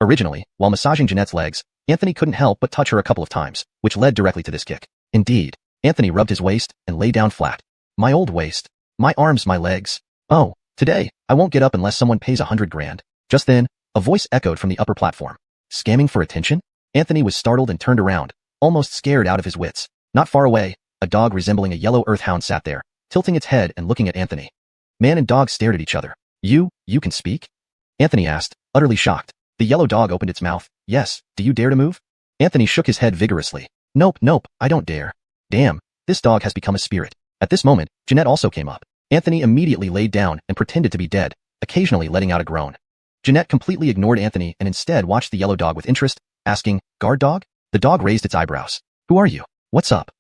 Originally, while massaging Jeanette's legs, Anthony couldn't help but touch her a couple of times, which led directly to this kick. Indeed, Anthony rubbed his waist and lay down flat. "My old waist. My arms, my legs. Oh, today, I won't get up unless someone pays 100 grand. Just then, a voice echoed from the upper platform. "Scamming for attention?" Anthony was startled and turned around, almost scared out of his wits. Not far away, a dog resembling a yellow earthhound sat there, tilting its head and looking at Anthony. Man and dog stared at each other. You can speak?" Anthony asked, utterly shocked. The yellow dog opened its mouth. "Yes, do you dare to move?" Anthony shook his head vigorously. Nope, I don't dare." Damn, this dog has become a spirit. At this moment, Jeanette also came up. Anthony immediately laid down and pretended to be dead, occasionally letting out a groan. Jeanette completely ignored Anthony and instead watched the yellow dog with interest, asking, "Guard dog?" The dog raised its eyebrows. "Who are you? What's up?"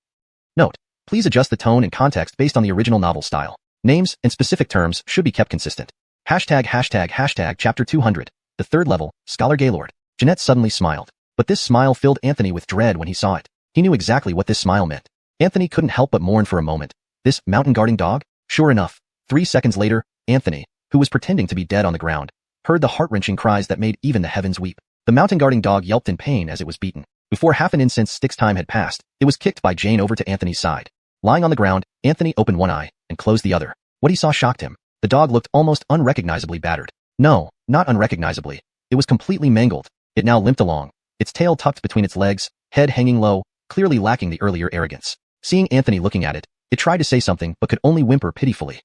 Note: please adjust the tone and context based on the original novel style. Names and specific terms should be kept consistent. ##### Chapter 200. The third level, Scholar Gaylord. Jeanette suddenly smiled. But this smile filled Anthony with dread when he saw it. He knew exactly what this smile meant. Anthony couldn't help but mourn for a moment. This mountain guarding dog? Sure enough, 3 seconds later, Anthony, who was pretending to be dead on the ground, heard the heart-wrenching cries that made even the heavens weep. The mountain guarding dog yelped in pain as it was beaten. Before half an incense stick's time had passed, it was kicked by Jane over to Anthony's side. Lying on the ground, Anthony opened one eye and closed the other. What he saw shocked him. The dog looked almost unrecognizably battered. No, not unrecognizably. It was completely mangled. It now limped along, its tail tucked between its legs, head hanging low, clearly lacking the earlier arrogance. Seeing Anthony looking at it, it tried to say something but could only whimper pitifully.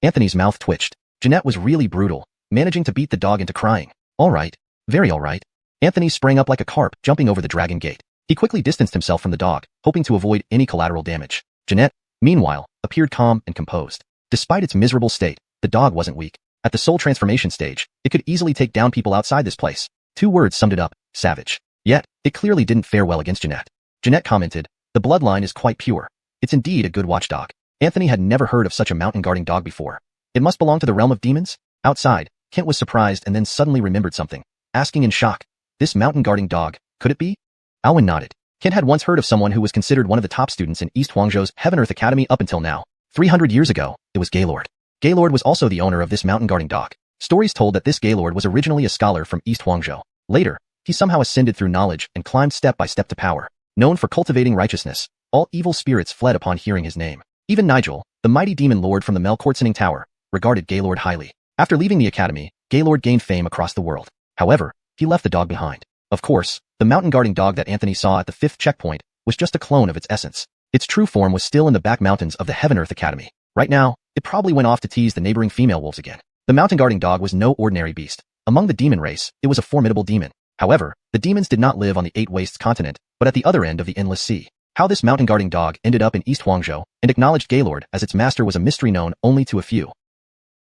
Anthony's mouth twitched. Jeanette was really brutal, managing to beat the dog into crying. All right. Very all right. Anthony sprang up like a carp, jumping over the dragon gate. He quickly distanced himself from the dog, hoping to avoid any collateral damage. Jeanette, meanwhile, appeared calm and composed. Despite its miserable state, the dog wasn't weak. At the soul transformation stage, it could easily take down people outside this place. 2 words summed it up: savage. Yet, it clearly didn't fare well against Jeanette. Jeanette commented, "The bloodline is quite pure. It's indeed a good watchdog." Anthony had never heard of such a mountain guarding dog before. It must belong to the realm of demons? Outside, Kent was surprised and then suddenly remembered something, asking in shock, "This mountain guarding dog, could it be?" Alwyn nodded. Kent had once heard of someone who was considered one of the top students in East Huangzhou's Heaven Earth Academy up until now. 300 years ago, it was Gaylord. Gaylord was also the owner of this mountain guarding dog. Stories told that this Gaylord was originally a scholar from East Huangzhou. Later, he somehow ascended through knowledge and climbed step by step to power. Known for cultivating righteousness, all evil spirits fled upon hearing his name. Even Nigel, the mighty demon lord from the Melkortsening Tower, regarded Gaylord highly. After leaving the academy, Gaylord gained fame across the world. However, he left the dog behind. Of course, the mountain guarding dog that Anthony saw at the 5th checkpoint was just a clone of its essence. Its true form was still in the back mountains of the Heaven Earth Academy. Right now, it probably went off to tease the neighboring female wolves again. The mountain guarding dog was no ordinary beast. Among the demon race, it was a formidable demon. However, the demons did not live on the 8 Wastes continent, but at the other end of the endless sea. How this mountain guarding dog ended up in East Huangzhou and acknowledged Gaylord as its master was a mystery known only to a few.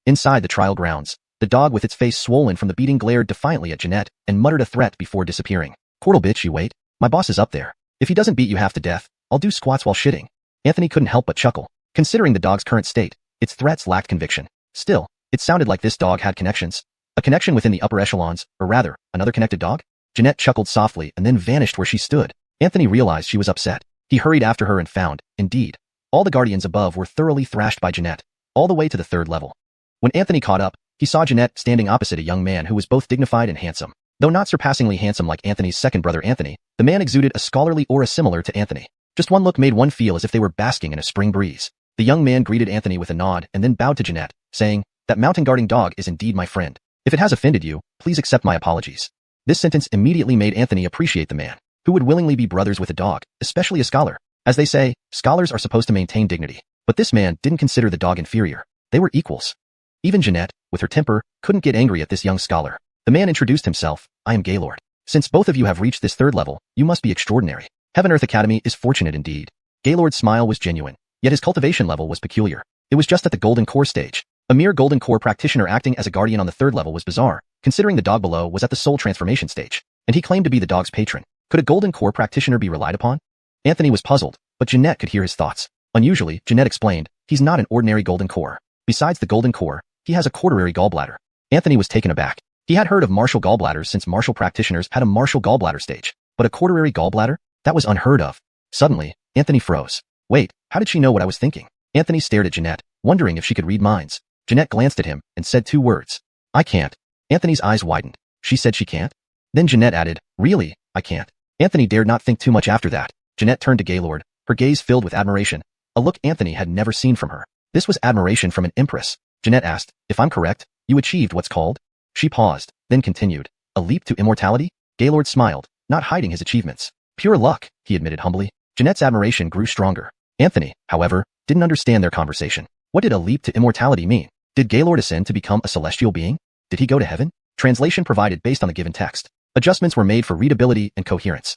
Inside the trial grounds, the dog with its face swollen from the beating glared defiantly at Jeanette and muttered a threat before disappearing. "Cortal bitch, you wait. My boss is up there. If he doesn't beat you half to death, I'll do squats while shitting." Anthony couldn't help but chuckle. Considering the dog's current state, its threats lacked conviction. Still, it sounded like this dog had connections. A connection within the upper echelons, or rather, another connected dog? Jeanette chuckled softly and then vanished where she stood. Anthony realized she was upset. He hurried after her and found, indeed, all the guardians above were thoroughly thrashed by Jeanette, all the way to the 3rd level. When Anthony caught up, he saw Jeanette standing opposite a young man who was both dignified and handsome. Though not surpassingly handsome like Anthony's second brother Anthony, the man exuded a scholarly aura similar to Anthony. Just one look made one feel as if they were basking in a spring breeze. The young man greeted Anthony with a nod and then bowed to Jeanette, saying, "That mountain guarding dog is indeed my friend. If it has offended you, please accept my apologies." This sentence immediately made Anthony appreciate the man, who would willingly be brothers with a dog, especially a scholar. As they say, scholars are supposed to maintain dignity. But this man didn't consider the dog inferior. They were equals. Even Jeanette, with her temper, couldn't get angry at this young scholar. The man introduced himself, "I am Gaylord. Since both of you have reached this 3rd level, you must be extraordinary. Heaven Earth Academy is fortunate indeed." Gaylord's smile was genuine, yet his cultivation level was peculiar. It was just at the Golden Core stage. A mere Golden Core practitioner acting as a guardian on the 3rd level was bizarre, considering the dog below was at the soul transformation stage, and he claimed to be the dog's patron. Could a Golden Core practitioner be relied upon? Anthony was puzzled, but Jeanette could hear his thoughts. Unusually, Jeanette explained, "He's not an ordinary Golden Core. Besides the Golden Core, he has a quaternary gallbladder." Anthony was taken aback. He had heard of martial gallbladders since martial practitioners had a martial gallbladder stage, but a quaternary gallbladder? That was unheard of. Suddenly, Anthony froze. Wait, how did she know what I was thinking? Anthony stared at Jeanette, wondering if she could read minds. Jeanette glanced at him and said 2 words. "I can't." Anthony's eyes widened. She said she can't? Then Jeanette added, "Really, I can't." Anthony dared not think too much after that. Jeanette turned to Gaylord, her gaze filled with admiration, a look Anthony had never seen from her. This was admiration from an empress. Jeanette asked, "If I'm correct, you achieved what's called?" She paused, then continued, "A leap to immortality?" Gaylord smiled, not hiding his achievements. "Pure luck," he admitted humbly. Jeanette's admiration grew stronger. Anthony, however, didn't understand their conversation. What did a leap to immortality mean? Did Gaylord ascend to become a celestial being? Did he go to heaven? Translation provided based on the given text. Adjustments were made for readability and coherence.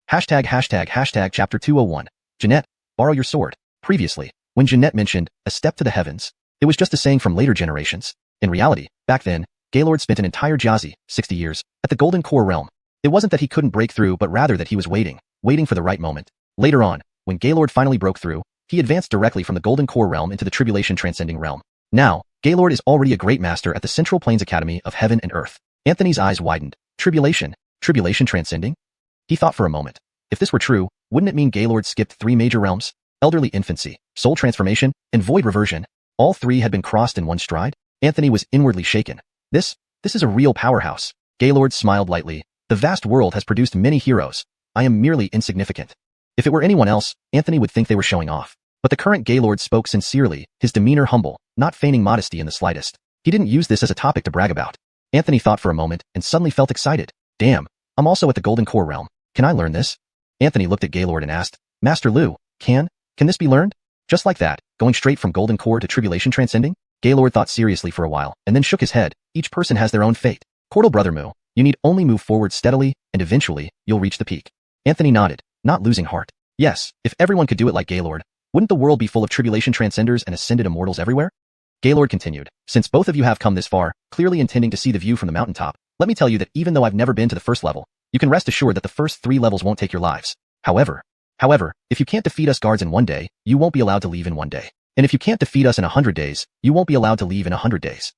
##### Chapter 201. Jeanette, borrow your sword. Previously, when Jeanette mentioned a step to the heavens, it was just a saying from later generations. In reality, back then, Gaylord spent an entire Jazi, 60 years, at the Golden Core realm. It wasn't that he couldn't break through but rather that he was waiting for the right moment. Later on, when Gaylord finally broke through, he advanced directly from the Golden Core realm into the Tribulation Transcending realm. Now, Gaylord is already a great master at the Central Plains Academy of Heaven and Earth. Anthony's eyes widened. Tribulation Transcending? He thought for a moment. If this were true, wouldn't it mean Gaylord skipped 3 major realms? Elderly infancy, soul transformation, and void reversion. All 3 had been crossed in one stride? Anthony was inwardly shaken. This is a real powerhouse. Gaylord smiled lightly. The vast world has produced many heroes. I am merely insignificant. If it were anyone else, Anthony would think they were showing off. But the current Gaylord spoke sincerely, his demeanor humble, not feigning modesty in the slightest. He didn't use this as a topic to brag about. Anthony thought for a moment and suddenly felt excited. Damn, I'm also at the Golden Core realm. Can I learn this? Anthony looked at Gaylord and asked, Master Lu, can this be learned? Just like that, going straight from Golden Core to Tribulation Transcending? Gaylord thought seriously for a while and then shook his head. Each person has their own fate. Cortal Brother Mu, you need only move forward steadily and eventually you'll reach the peak. Anthony nodded, not losing heart. Yes, if everyone could do it like Gaylord, wouldn't the world be full of tribulation transcenders and ascended immortals everywhere? Gaylord continued, since both of you have come this far, clearly intending to see the view from the mountaintop, let me tell you that even though I've never been to the first level, you can rest assured that the first 3 levels won't take your lives. However, if you can't defeat us guards in 1 day, you won't be allowed to leave in 1 day. And if you can't defeat us in 100 days, you won't be allowed to leave in 100 days.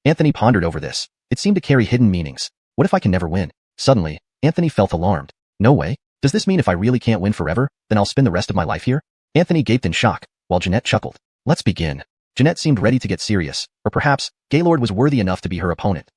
Anthony pondered over this. It seemed to carry hidden meanings. What if I can never win? Suddenly, Anthony felt alarmed. No way. Does this mean if I really can't win forever, then I'll spend the rest of my life here? Anthony gaped in shock, while Jeanette chuckled. Let's begin. Jeanette seemed ready to get serious, or perhaps, Gaylord was worthy enough to be her opponent.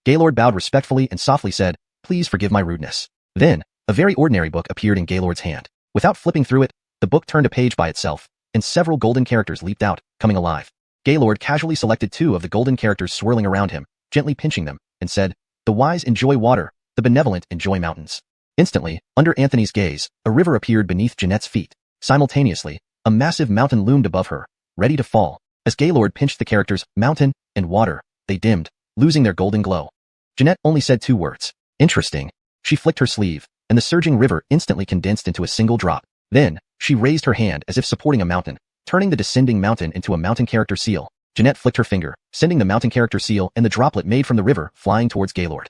Gaylord bowed respectfully and softly said, please forgive my rudeness. Then, a very ordinary book appeared in Gaylord's hand. Without flipping through it, the book turned a page by itself, and several golden characters leaped out, coming alive. Gaylord casually selected 2 of the golden characters swirling around him, gently pinching them, and said, the wise enjoy water, the benevolent enjoy mountains. Instantly, under Anthony's gaze, a river appeared beneath Jeanette's feet. Simultaneously, a massive mountain loomed above her, ready to fall. As Gaylord pinched the characters mountain and water, they dimmed, losing their golden glow. Jeanette only said 2 words. Interesting. She flicked her sleeve, and the surging river instantly condensed into a single drop. Then, she raised her hand as if supporting a mountain, turning the descending mountain into a mountain character seal. Jeanette flicked her finger, sending the mountain character seal and the droplet made from the river flying towards Gaylord.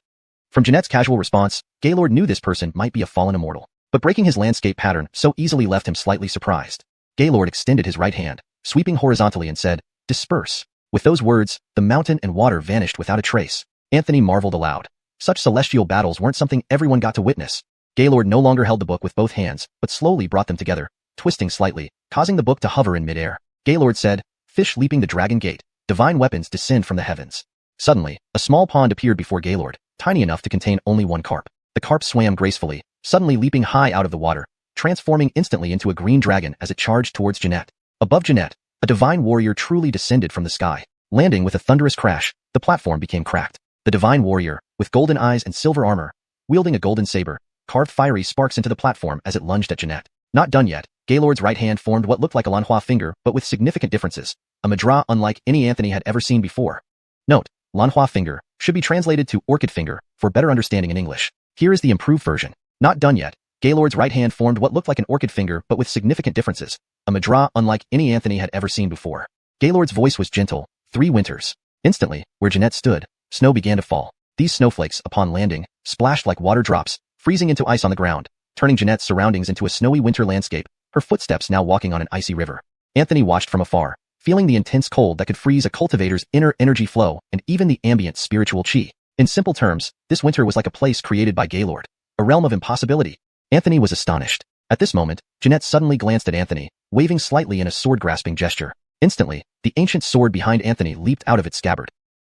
From Jeanette's casual response, Gaylord knew this person might be a fallen immortal, but breaking his landscape pattern so easily left him slightly surprised. Gaylord extended his right hand, sweeping horizontally and said, disperse. With those words, the mountain and water vanished without a trace. Anthony marveled aloud. Such celestial battles weren't something everyone got to witness. Gaylord no longer held the book with both hands, but slowly brought them together, twisting slightly, causing the book to hover in midair. Gaylord said, fish leaping the dragon gate, divine weapons descend from the heavens. Suddenly, a small pond appeared before Gaylord, tiny enough to contain only 1 carp. The carp swam gracefully, suddenly leaping high out of the water, transforming instantly into a green dragon as it charged towards Jeanette. Above Jeanette, a divine warrior truly descended from the sky. Landing with a thunderous crash, the platform became cracked. The divine warrior, with golden eyes and silver armor, wielding a golden saber, carved fiery sparks into the platform as it lunged at Jeanette. Not done yet, Gaylord's right hand formed what looked like a Lanhua finger but with significant differences, a mudra unlike any Anthony had ever seen before. Note, Lanhua finger should be translated to orchid finger for better understanding in English. Here is the improved version. Not done yet, Gaylord's right hand formed what looked like an orchid finger but with significant differences, a mudra unlike any Anthony had ever seen before. Gaylord's voice was gentle. 3 winters. Instantly, where Jeanette stood, snow began to fall. These snowflakes, upon landing, splashed like water drops, freezing into ice on the ground, turning Jeanette's surroundings into a snowy winter landscape, her footsteps now walking on an icy river. Anthony watched from afar, feeling the intense cold that could freeze a cultivator's inner energy flow and even the ambient spiritual chi. In simple terms, this winter was like a place created by Gaylord, a realm of impossibility. Anthony was astonished. At this moment, Jeanette suddenly glanced at Anthony, waving slightly in a sword-grasping gesture. Instantly, the ancient sword behind Anthony leaped out of its scabbard.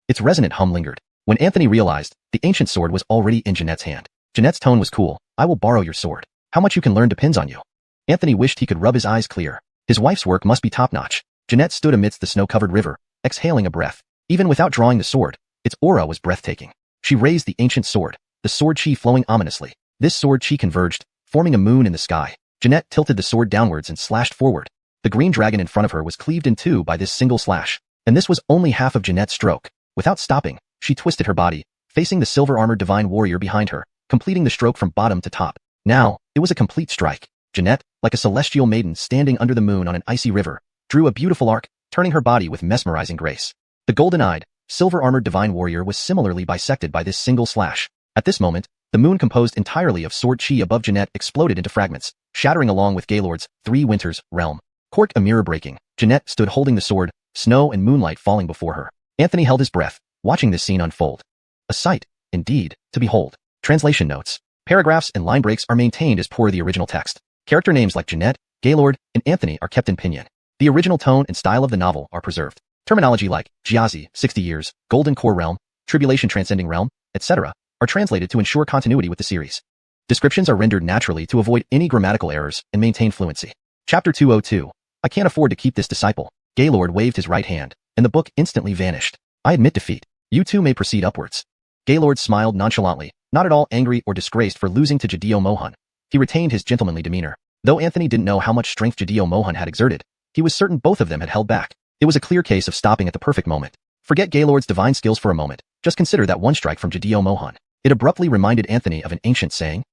Its resonant hum lingered. When Anthony realized, the ancient sword was already in Jeanette's hand. Jeanette's tone was cool. I will borrow your sword. How much you can learn depends on you. Anthony wished he could rub his eyes clear. His wife's work must be top-notch. Jeanette stood amidst the snow-covered river, exhaling a breath. Even without drawing the sword, its aura was breathtaking. She raised the ancient sword, the sword chi flowing ominously. This sword chi converged, forming a moon in the sky. Jeanette tilted the sword downwards and slashed forward. The green dragon in front of her was cleaved in 2 by this single slash. And this was only half of Jeanette's stroke. Without stopping, she twisted her body, facing the silver-armored divine warrior behind her, completing the stroke from bottom to top. Now, it was a complete strike. Jeanette, like a celestial maiden standing under the moon on an icy river, drew a beautiful arc, turning her body with mesmerizing grace. The golden-eyed, silver-armored divine warrior was similarly bisected by this single slash. At this moment, the moon composed entirely of sword chi above Jeanette exploded into fragments, shattering along with Gaylord's 3 winters realm. Cork a mirror breaking. Jeanette stood holding the sword, snow and moonlight falling before her. Anthony held his breath, watching this scene unfold. A sight, indeed, to behold. Translation notes. Paragraphs and line breaks are maintained as per the original text. Character names like Jeanette, Gaylord, and Anthony are kept in pinyin. The original tone and style of the novel are preserved. Terminology like Jiazi, 60 years, Golden Core Realm, Tribulation Transcending Realm, etc. are translated to ensure continuity with the series. Descriptions are rendered naturally to avoid any grammatical errors and maintain fluency. Chapter 202. I can't afford to keep this disciple. Gaylord waved his right hand, and the book instantly vanished. I admit defeat. You two may proceed upwards. Gaylord smiled nonchalantly, not at all angry or disgraced for losing to Jadeo Mohan. He retained his gentlemanly demeanor. Though Anthony didn't know how much strength Jadeo Mohan had exerted, he was certain both of them had held back. It was a clear case of stopping at the perfect moment. Forget Gaylord's divine skills for a moment. Just consider that one strike from Jadeo Mohan. It abruptly reminded Anthony of an ancient saying.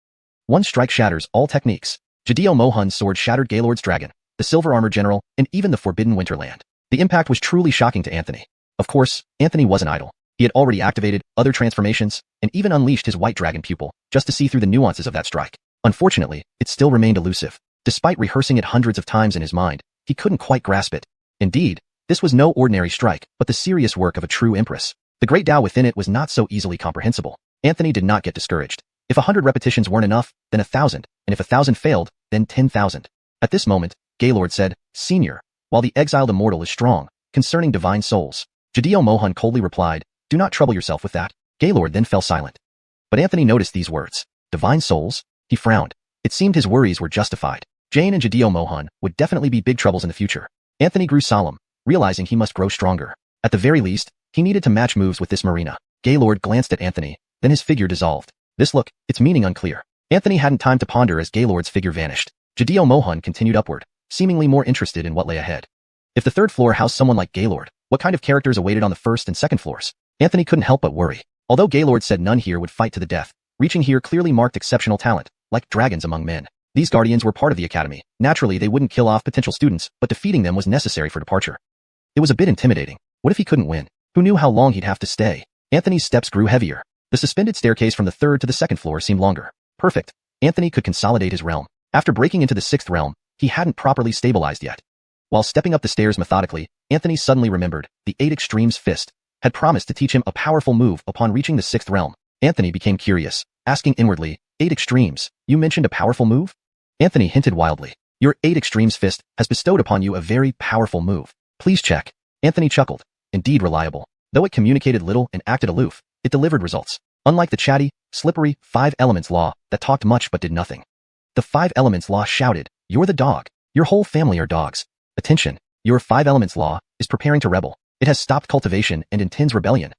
One strike shatters all techniques. Jadeo Mohan's sword shattered Gaylord's dragon, the silver armor general, and even the forbidden Winterland. The impact was truly shocking to Anthony. Of course, Anthony wasn't idle. He had already activated other transformations and even unleashed his white dragon pupil just to see through the nuances of that strike. Unfortunately, it still remained elusive. Despite rehearsing it hundreds of times in his mind, he couldn't quite grasp it. Indeed, this was no ordinary strike, but the serious work of a true empress. The great Tao within it was not so easily comprehensible. Anthony did not get discouraged. If 100 repetitions weren't enough, then 1,000, and if 1,000 failed, then 10,000. At this moment, Gaylord said, "Senior, while the exiled immortal is strong, concerning divine souls." Jadeo Mohan coldly replied, "Do not trouble yourself with that." Gaylord then fell silent. But Anthony noticed these words. Divine souls? He frowned. It seemed his worries were justified. Jane and Jadeo Mohan would definitely be big troubles in the future. Anthony grew solemn, realizing he must grow stronger. At the very least, he needed to match moves with this Marina. Gaylord glanced at Anthony, then his figure dissolved. This look, its meaning unclear. Anthony hadn't time to ponder as Gaylord's figure vanished. Jadeo Mohan continued upward, seemingly more interested in what lay ahead. If the third floor housed someone like Gaylord, what kind of characters awaited on the first and second floors? Anthony couldn't help but worry. Although Gaylord said none here would fight to the death, reaching here clearly marked exceptional talent, like dragons among men. These guardians were part of the academy. Naturally, they wouldn't kill off potential students, but defeating them was necessary for departure. It was a bit intimidating. What if he couldn't win? Who knew how long he'd have to stay? Anthony's steps grew heavier. The suspended staircase from the third to the second floor seemed longer. Perfect. Anthony could consolidate his realm. After breaking into the sixth realm, he hadn't properly stabilized yet. While stepping up the stairs methodically, Anthony suddenly remembered the 8 Extremes fist had promised to teach him a powerful move upon reaching the sixth realm. Anthony became curious, asking inwardly, 8 Extremes, you mentioned a powerful move? Anthony hinted wildly. Your 8 Extremes fist has bestowed upon you a very powerful move. Please check. Anthony chuckled. Indeed reliable. Though it communicated little and acted aloof, it delivered results. Unlike the chatty, slippery 5 elements law that talked much but did nothing. The 5 elements law shouted, you're the dog. Your whole family are dogs. Attention, your 5 elements law is preparing to rebel. It has stopped cultivation and intends rebellion.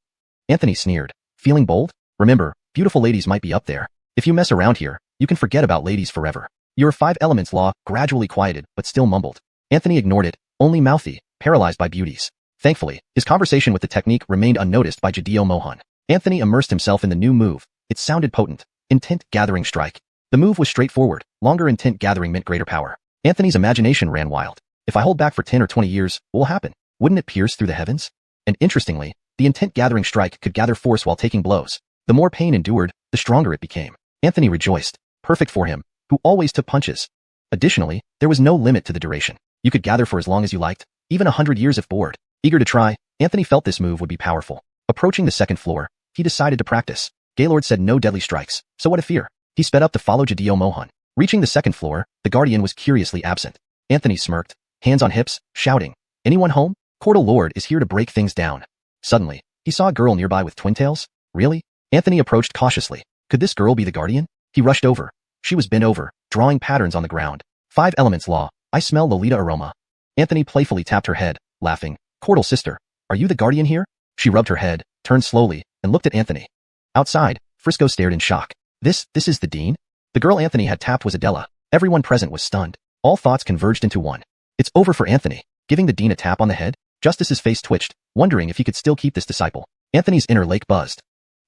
Anthony sneered. Feeling bold? Remember, beautiful ladies might be up there. If you mess around here, you can forget about ladies forever. Your 5 elements law gradually quieted but still mumbled. Anthony ignored it, only mouthy, paralyzed by beauties. Thankfully, his conversation with the technique remained unnoticed by Jadeo Mohan. Anthony immersed himself in the new move. It sounded potent. Intent Gathering Strike. The move was straightforward. Longer intent gathering meant greater power. Anthony's imagination ran wild. If I hold back for 10 or 20 years, what will happen? Wouldn't it pierce through the heavens? And interestingly, the intent gathering strike could gather force while taking blows. The more pain endured, the stronger it became. Anthony rejoiced. Perfect for him, who always took punches. Additionally, there was no limit to the duration. You could gather for as long as you liked, even 100 years if bored. Eager to try, Anthony felt this move would be powerful. Approaching the second floor, he decided to practice. Gaylord said no deadly strikes, so what a fear. He sped up to follow Jadeo Mohan. Reaching the second floor, the guardian was curiously absent. Anthony smirked, hands on hips, shouting, anyone home? Cordal Lord is here to break things down. Suddenly, he saw a girl nearby with twin tails. Really? Anthony approached cautiously. Could this girl be the guardian? He rushed over. She was bent over, drawing patterns on the ground. 5 elements law. I smell Lolita aroma. Anthony playfully tapped her head, laughing. Cordal sister, are you the guardian here? She rubbed her head, turned slowly, and looked at Anthony. Outside, Frisco stared in shock. This is the dean? The girl Anthony had tapped was Adela. Everyone present was stunned. All thoughts converged into one. It's over for Anthony. Giving the dean a tap on the head? Justice's face twitched, wondering if he could still keep this disciple. Anthony's inner lake buzzed.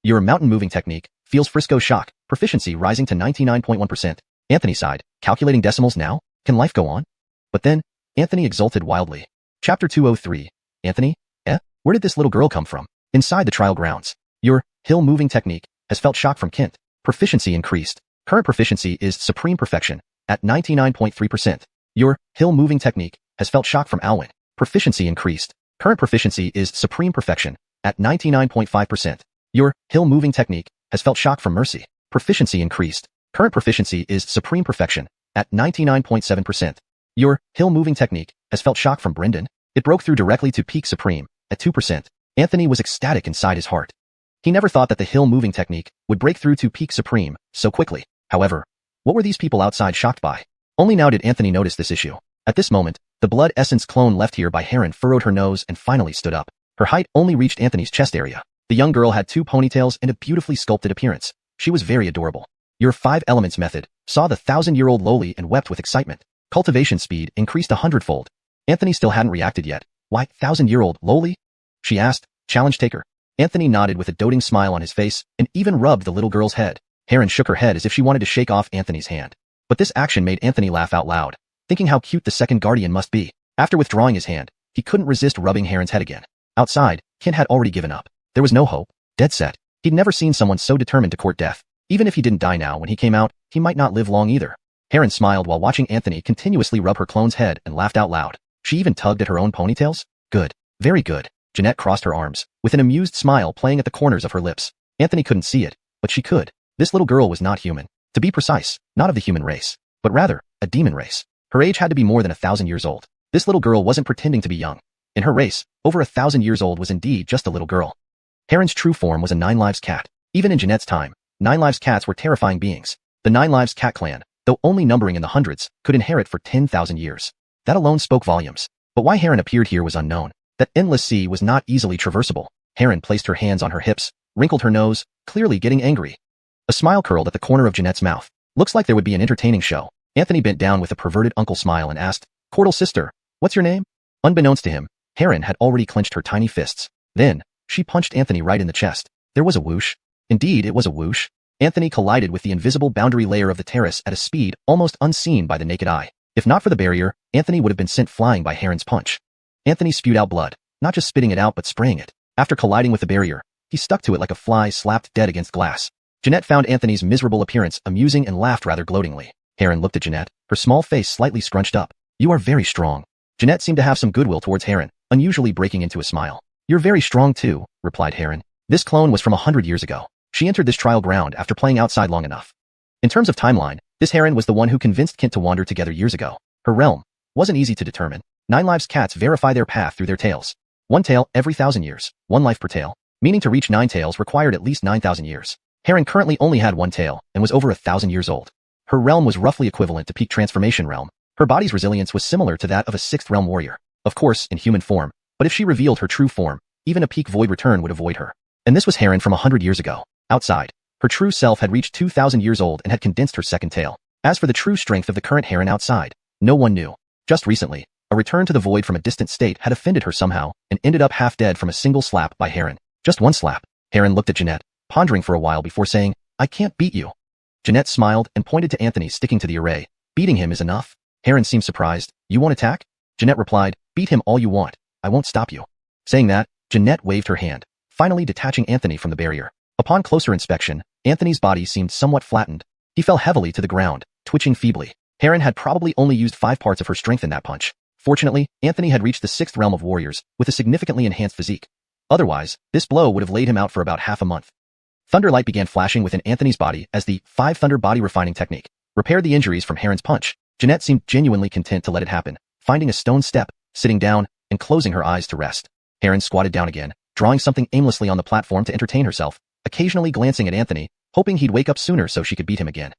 Your mountain moving technique feels Frisco's shock, proficiency rising to 99.1%. Anthony sighed, calculating decimals now? Can life go on? But then, Anthony exulted wildly. Chapter 203. Anthony? Where did this little girl come from? Inside the trial grounds. Your hill moving technique has felt shock from Kent. Proficiency increased. Current proficiency is supreme perfection at 99.3%. Your hill moving technique has felt shock from Alwyn. Proficiency increased. Current proficiency is supreme perfection at 99.5%. Your hill moving technique has felt shock from Mercy. Proficiency increased. Current proficiency is supreme perfection at 99.7%. Your hill moving technique has felt shock from Brendan. It broke through directly to peak supreme at 2%. Anthony was ecstatic inside his heart. He never thought that the hill moving technique would break through to peak supreme so quickly. However, what were these people outside shocked by? Only now did Anthony notice this issue. At this moment, the blood essence clone left here by Heron furrowed her nose and finally stood up. Her height only reached Anthony's chest area. The young girl had 2 ponytails and a beautifully sculpted appearance. She was very adorable. Your 5 elements method saw the 1,000-year-old lowly and wept with excitement. Cultivation speed increased 100-fold. Anthony still hadn't reacted yet. Why, 1,000-year-old lowly? She asked, challenge taker. Anthony nodded with a doting smile on his face and even rubbed the little girl's head. Heron shook her head as if she wanted to shake off Anthony's hand. But this action made Anthony laugh out loud, thinking how cute the second guardian must be. After withdrawing his hand, he couldn't resist rubbing Heron's head again. Outside, Kent had already given up. There was no hope. Dead set. He'd never seen someone so determined to court death. Even if he didn't die now when he came out, he might not live long either. Heron smiled while watching Anthony continuously rub her clone's head and laughed out loud. She even tugged at her own ponytails? Good. Very good. Jeanette crossed her arms, with an amused smile playing at the corners of her lips. Anthony couldn't see it, but she could. This little girl was not human. To be precise, not of the human race, but rather, a demon race. Her age had to be more than 1,000 years old. This little girl wasn't pretending to be young. In her race, over 1,000 years old was indeed just a little girl. Heron's true form was a 9 lives cat. Even in Jeanette's time, 9 lives cats were terrifying beings. The 9 lives cat clan, though only numbering in the hundreds, could inherit for 10,000 years. That alone spoke volumes. But why Heron appeared here was unknown. That endless sea was not easily traversable. Heron placed her hands on her hips, wrinkled her nose, clearly getting angry. A smile curled at the corner of Jeanette's mouth. Looks like there would be an entertaining show. Anthony bent down with a perverted uncle smile and asked, "Cordial sister, what's your name?" Unbeknownst to him, Heron had already clenched her tiny fists. Then, she punched Anthony right in the chest. There was a whoosh. Indeed, it was a whoosh. Anthony collided with the invisible boundary layer of the terrace at a speed almost unseen by the naked eye. If not for the barrier, Anthony would have been sent flying by Heron's punch. Anthony spewed out blood, not just spitting it out but spraying it. After colliding with the barrier, he stuck to it like a fly slapped dead against glass. Jeanette found Anthony's miserable appearance amusing and laughed rather gloatingly. Heron looked at Jeanette, her small face slightly scrunched up. "You are very strong." Jeanette seemed to have some goodwill towards Heron, unusually breaking into a smile. "You're very strong too," replied Heron. This clone was from 100 years ago. She entered this trial ground after playing outside long enough. In terms of timeline, this Heron was the one who convinced Kent to wander together years ago. Her realm wasn't easy to determine. 9 lives cats verify their path through their tails. 1 tail every 1,000 years, 1 life per tail, meaning to reach 9 tails required at least 9,000 years. Heron currently only had 1 tail and was over 1,000 years old. Her realm was roughly equivalent to peak transformation realm. Her body's resilience was similar to that of a 6th realm warrior. Of course, in human form, but if she revealed her true form, even a peak void return would avoid her. And this was Heron from 100 years ago. Outside, her true self had reached 2,000 years old and had condensed her 2nd tail. As for the true strength of the current Heron outside, no one knew. Just recently, a return to the void from a distant state had offended her somehow and ended up half dead from a single slap by Heron. Just one slap. Heron looked at Jeanette, pondering for a while before saying, "I can't beat you." Jeanette smiled and pointed to Anthony sticking to the array. "Beating him is enough." Heron seemed surprised. "You won't attack?" Jeanette replied, "Beat him all you want. I won't stop you." Saying that, Jeanette waved her hand, finally detaching Anthony from the barrier. Upon closer inspection, Anthony's body seemed somewhat flattened. He fell heavily to the ground, twitching feebly. Heron had probably only used 5 parts of her strength in that punch. Fortunately, Anthony had reached the 6th realm of warriors, with a significantly enhanced physique. Otherwise, this blow would have laid him out for about half a month. Thunderlight began flashing within Anthony's body as the 5 Thunder body refining technique repaired the injuries from Heron's punch. Jeanette seemed genuinely content to let it happen, finding a stone step, sitting down, and closing her eyes to rest. Heron squatted down again, drawing something aimlessly on the platform to entertain herself, occasionally glancing at Anthony, hoping he'd wake up sooner so she could beat him again.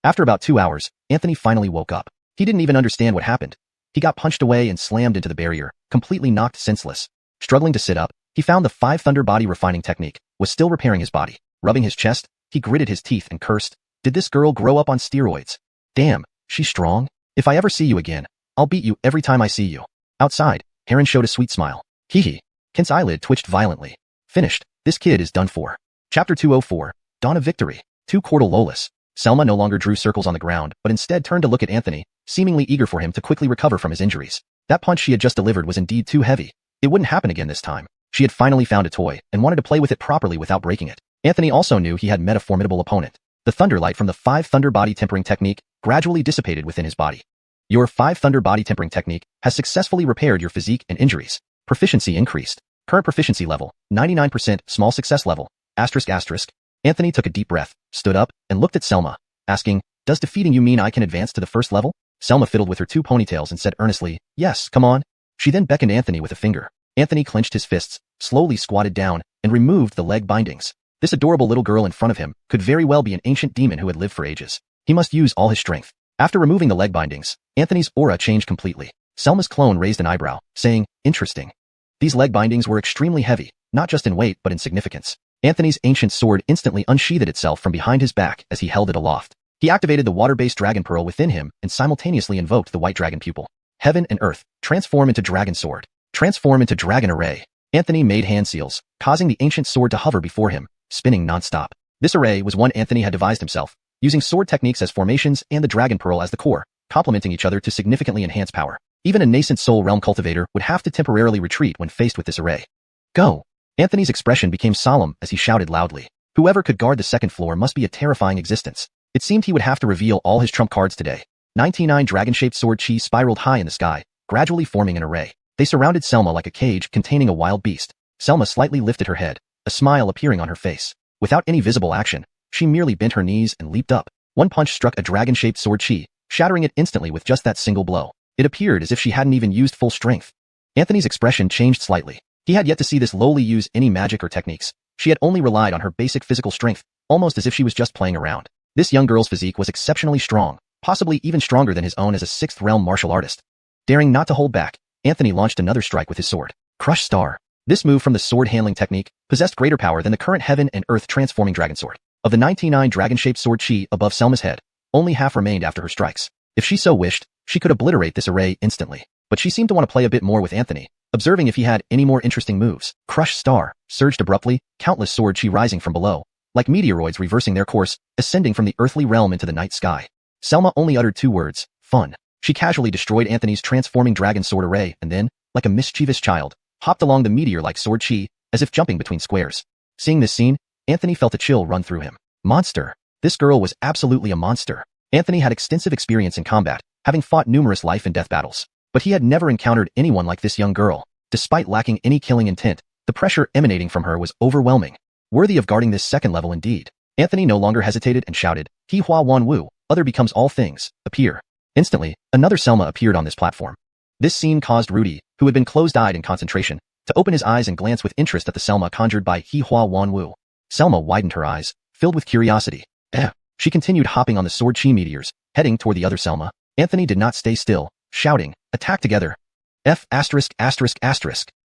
After about 2 hours, Anthony finally woke up. He didn't even understand what happened. He got punched away and slammed into the barrier, completely knocked senseless. Struggling to sit up, he found the 5 Thunder body refining technique was still repairing his body. Rubbing his chest, he gritted his teeth and cursed, "Did this girl grow up on steroids? Damn, she's strong. If I ever see you again, I'll beat you every time I see you." Outside, Heron showed a sweet smile. Hee. Kent's eyelid twitched violently. Finished. This kid is done for. Chapter 204, Dawn of Victory. 2 Cordal Lolis. Selma no longer drew circles on the ground, but instead turned to look at Anthony, seemingly eager for him to quickly recover from his injuries. That punch she had just delivered was indeed too heavy. It wouldn't happen again this time. She had finally found a toy and wanted to play with it properly without breaking it. Anthony also knew he had met a formidable opponent. The Thunderlight from the 5 Thunder body tempering technique gradually dissipated within his body. Your 5 Thunder body tempering technique has successfully repaired your physique and injuries. Proficiency increased. Current proficiency level, 99%, small success level, ***. Anthony took a deep breath, stood up, and looked at Selma, asking, "Does defeating you mean I can advance to the 1st level?" Selma fiddled with her 2 ponytails and said earnestly, "Yes, come on." She then beckoned Anthony with a finger. Anthony clenched his fists, slowly squatted down, and removed the leg bindings. This adorable little girl in front of him could very well be an ancient demon who had lived for ages. He must use all his strength. After removing the leg bindings, Anthony's aura changed completely. Selma's clone raised an eyebrow, saying, "Interesting." These leg bindings were extremely heavy, not just in weight but in significance. Anthony's ancient sword instantly unsheathed itself from behind his back as he held it aloft. He activated the water-based dragon pearl within him and simultaneously invoked the white dragon pupil. Heaven and earth, transform into dragon sword. Transform into dragon array. Anthony made hand seals, causing the ancient sword to hover before him, spinning non-stop. This array was one Anthony had devised himself, using sword techniques as formations and the Dragon Pearl as the core, complementing each other to significantly enhance power. Even a nascent Soul Realm cultivator would have to temporarily retreat when faced with this array. Go! Anthony's expression became solemn as he shouted loudly. Whoever could guard the second floor must be a terrifying existence. It seemed he would have to reveal all his trump cards today. 99 dragon-shaped sword chi spiraled high in the sky, gradually forming an array. They surrounded Selma like a cage containing a wild beast. Selma slightly lifted her head, a smile appearing on her face. Without any visible action, she merely bent her knees and leaped up. One punch struck a dragon-shaped sword chi, shattering it instantly with just that single blow. It appeared as if she hadn't even used full strength. Anthony's expression changed slightly. He had yet to see this lowly use any magic or techniques. She had only relied on her basic physical strength, almost as if she was just playing around. This young girl's physique was exceptionally strong, possibly even stronger than his own as a 6th realm martial artist. Daring not to hold back, Anthony launched another strike with his sword. Crush Star. This move from the sword handling technique possessed greater power than the current heaven and earth transforming dragon sword. Of the 99 dragon-shaped sword chi above Selma's head, only half remained after her strikes. If she so wished, she could obliterate this array instantly. But she seemed to want to play a bit more with Anthony, observing if he had any more interesting moves. Crush Star surged abruptly, countless sword chi rising from below, like meteoroids reversing their course, ascending from the earthly realm into the night sky. Selma only uttered 2 words, fun. She casually destroyed Anthony's transforming dragon sword array and then, like a mischievous child, hopped along the meteor-like sword chi, as if jumping between squares. Seeing this scene, Anthony felt a chill run through him. Monster. This girl was absolutely a monster. Anthony had extensive experience in combat, having fought numerous life and death battles. But he had never encountered anyone like this young girl. Despite lacking any killing intent, the pressure emanating from her was overwhelming. Worthy of guarding this second level indeed. Anthony no longer hesitated and shouted, He Hua Wan Wu, other becomes all things, appear. Instantly, another Selma appeared on this platform. This scene caused Rudy, who had been closed-eyed in concentration, to open his eyes and glance with interest at the Selma conjured by He Hua Wan Wu. Selma widened her eyes, filled with curiosity. She continued hopping on the sword chi meteors, heading toward the other Selma. Anthony did not stay still, shouting, Attack together! F*******.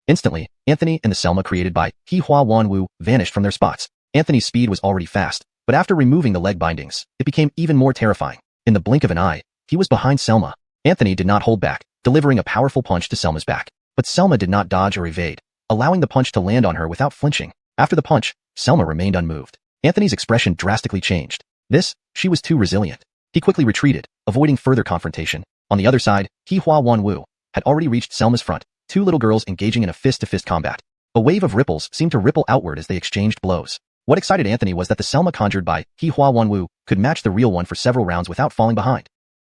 Instantly, Anthony and the Selma created by He Hua Wan Wu vanished from their spots. Anthony's speed was already fast, but after removing the leg bindings, it became even more terrifying. In the blink of an eye, he was behind Selma. Anthony did not hold back, delivering a powerful punch to Selma's back. But Selma did not dodge or evade, allowing the punch to land on her without flinching. After the punch, Selma remained unmoved. Anthony's expression drastically changed. She was too resilient. He quickly retreated, avoiding further confrontation. On the other side, He Hua Wan Wu had already reached Selma's front, 2 little girls engaging in a fist-to-fist combat. A wave of ripples seemed to ripple outward as they exchanged blows. What excited Anthony was that the Selma conjured by He Hua Wan Wu could match the real one for several rounds without falling behind.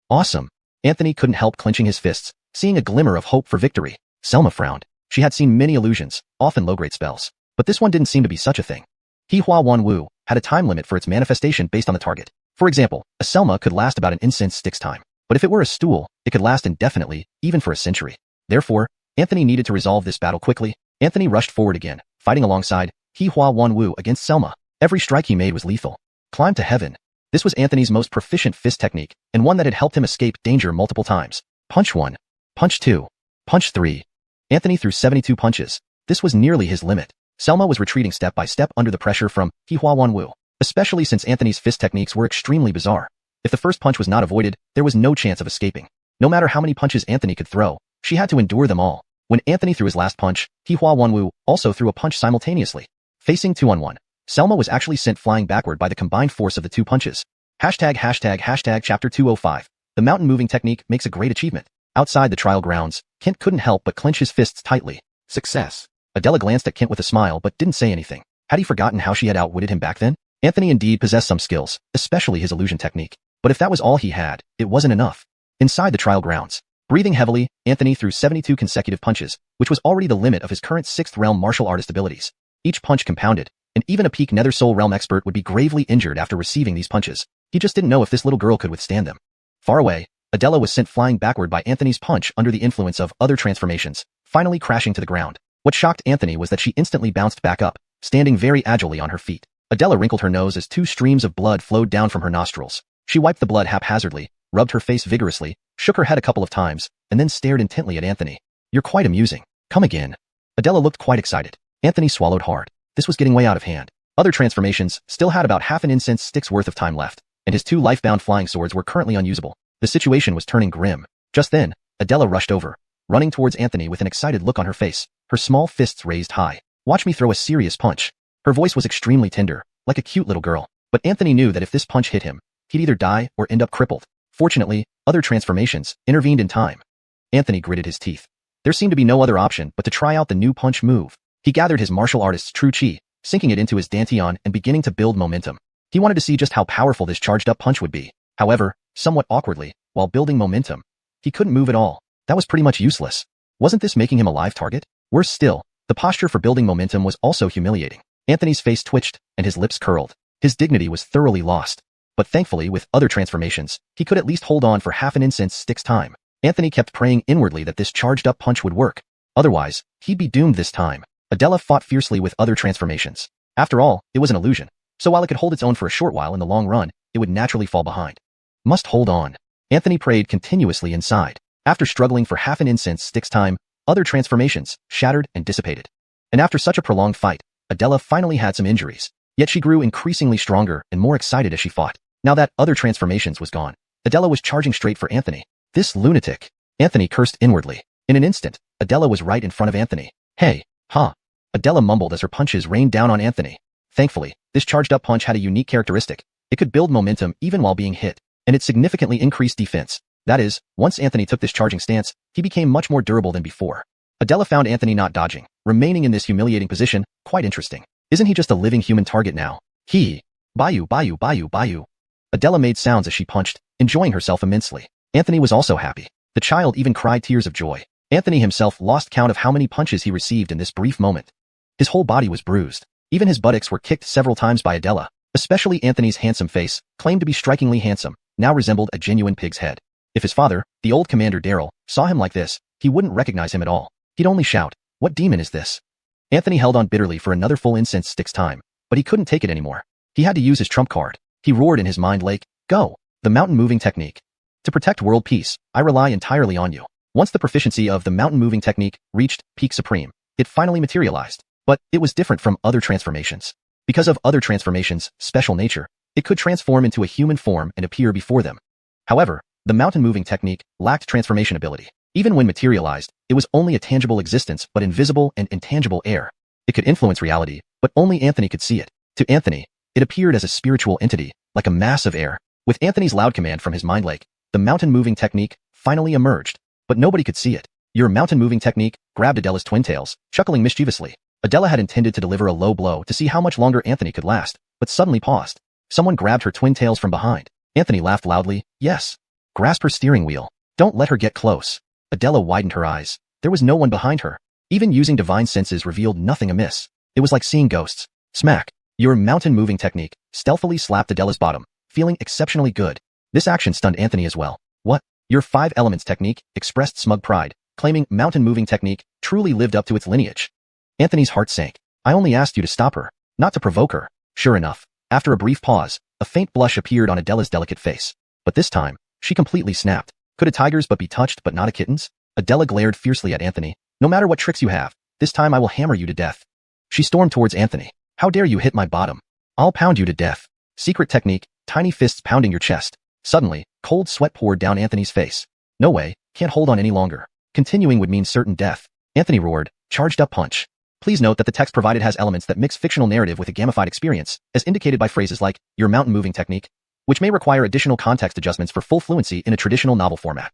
Awesome. Anthony couldn't help clenching his fists, seeing a glimmer of hope for victory. Selma frowned. She had seen many illusions, often low-grade spells, but this one didn't seem to be such a thing. He Hua Wan Wu had a time limit for its manifestation based on the target. For example, a Selma could last about an incense stick's time, but if it were a stool, it could last indefinitely, even for a century. Therefore, Anthony needed to resolve this battle quickly. Anthony rushed forward again, fighting alongside He Hua Wan Wu against Selma. Every strike he made was lethal. Climb to heaven. This was Anthony's most proficient fist technique, and one that had helped him escape danger multiple times. Punch 1. Punch 2. Punch 3. Anthony threw 72 punches. This was nearly his limit. Selma was retreating step by step under the pressure from He Hua Wan Wu, especially since Anthony's fist techniques were extremely bizarre. If the first punch was not avoided, there was no chance of escaping. No matter how many punches Anthony could throw, she had to endure them all. When Anthony threw his last punch, He Hua Wan Wu also threw a punch simultaneously. Facing 2-on-1, Selma was actually sent flying backward by the combined force of the 2 punches. ###Chapter 205. The mountain moving technique makes a great achievement. Outside the trial grounds, Kent couldn't help but clench his fists tightly. Success. Adela glanced at Kent with a smile but didn't say anything. Had he forgotten how she had outwitted him back then? Anthony indeed possessed some skills, especially his illusion technique. But if that was all he had, it wasn't enough. Inside the trial grounds, breathing heavily, Anthony threw 72 consecutive punches, which was already the limit of his current 6th realm martial artist abilities. Each punch compounded, and even a peak Nether Soul Realm expert would be gravely injured after receiving these punches. He just didn't know if this little girl could withstand them. Far away, Adela was sent flying backward by Anthony's punch under the influence of other transformations, finally crashing to the ground. What shocked Anthony was that she instantly bounced back up, standing very agilely on her feet. Adela wrinkled her nose as 2 streams of blood flowed down from her nostrils. She wiped the blood haphazardly, rubbed her face vigorously, shook her head a couple of times, and then stared intently at Anthony. You're quite amusing. Come again. Adela looked quite excited. Anthony swallowed hard. This was getting way out of hand. Other transformations still had about half an incense stick's worth of time left, and his 2 life-bound flying swords were currently unusable. The situation was turning grim. Just then, Adela rushed over, running towards Anthony with an excited look on her face, her small fists raised high. Watch me throw a serious punch. Her voice was extremely tender, like a cute little girl. But Anthony knew that if this punch hit him, he'd either die or end up crippled. Fortunately, other transformations intervened in time. Anthony gritted his teeth. There seemed to be no other option but to try out the new punch move. He gathered his martial artist's true chi, sinking it into his dantian and beginning to build momentum. He wanted to see just how powerful this charged-up punch would be. However, somewhat awkwardly, while building momentum, he couldn't move at all. That was pretty much useless. Wasn't this making him a live target? Worse still, the posture for building momentum was also humiliating. Anthony's face twitched, and his lips curled. His dignity was thoroughly lost. But thankfully, with other transformations, he could at least hold on for half an incense stick's time. Anthony kept praying inwardly that this charged-up punch would work. Otherwise, he'd be doomed this time. Adela fought fiercely with other transformations. After all, it was an illusion. So while it could hold its own for a short while in the long run, it would naturally fall behind. Must hold on. Anthony prayed continuously inside. After struggling for half an incense stick's time, other transformations shattered and dissipated. And after such a prolonged fight, Adela finally had some injuries. Yet she grew increasingly stronger and more excited as she fought. Now that other transformations was gone, Adela was charging straight for Anthony. This lunatic. Anthony cursed inwardly. In an instant, Adela was right in front of Anthony. Hey, huh? Adela mumbled as her punches rained down on Anthony. Thankfully, this charged-up punch had a unique characteristic. It could build momentum even while being hit, and it significantly increased defense. That is, once Anthony took this charging stance, he became much more durable than before. Adela found Anthony not dodging, remaining in this humiliating position, quite interesting. Isn't he just a living human target now? Bayou. Adela made sounds as she punched, enjoying herself immensely. Anthony was also happy. The child even cried tears of joy. Anthony himself lost count of how many punches he received in this brief moment. His whole body was bruised. Even his buttocks were kicked several times by Adela. Especially Anthony's handsome face, claimed to be strikingly handsome, now resembled a genuine pig's head. If his father, the old Commander Daryl, saw him like this, he wouldn't recognize him at all. He'd only shout, "What demon is this?" Anthony held on bitterly for another full incense stick's time, but he couldn't take it anymore. He had to use his trump card. He roared in his mind like, "Go! The mountain moving technique. To protect world peace, I rely entirely on you." Once the proficiency of the mountain moving technique reached peak supreme, it finally materialized. But it was different from other transformations. Because of other transformations' special nature, it could transform into a human form and appear before them. However, the mountain moving technique lacked transformation ability. Even when materialized, it was only a tangible existence but invisible and intangible air. It could influence reality, but only Anthony could see it. To Anthony, it appeared as a spiritual entity, like a mass of air. With Anthony's loud command from his mind lake, the mountain moving technique finally emerged. But nobody could see it. Your mountain moving technique grabbed Adela's twin tails, chuckling mischievously. Adela had intended to deliver a low blow to see how much longer Anthony could last, but suddenly paused. Someone grabbed her twin tails from behind. Anthony laughed loudly. Yes. Grasp her steering wheel. Don't let her get close. Adela widened her eyes. There was no one behind her. Even using divine senses revealed nothing amiss. It was like seeing ghosts. Smack. Your mountain-moving technique stealthily slapped Adela's bottom, feeling exceptionally good. This action stunned Anthony as well. What? Your 5 elements technique expressed smug pride, claiming mountain-moving technique truly lived up to its lineage. Anthony's heart sank. I only asked you to stop her, not to provoke her. Sure enough, after a brief pause, a faint blush appeared on Adela's delicate face. But this time, she completely snapped. Could a tiger's butt be touched but not a kitten's? Adela glared fiercely at Anthony. No matter what tricks you have, this time I will hammer you to death. She stormed towards Anthony. How dare you hit my bottom? I'll pound you to death. Secret technique, tiny fists pounding your chest. Suddenly, cold sweat poured down Anthony's face. No way, can't hold on any longer. Continuing would mean certain death. Anthony roared, charged up punch. Please note that the text provided has elements that mix fictional narrative with a gamified experience, as indicated by phrases like, your mountain-moving technique, which may require additional context adjustments for full fluency in a traditional novel format.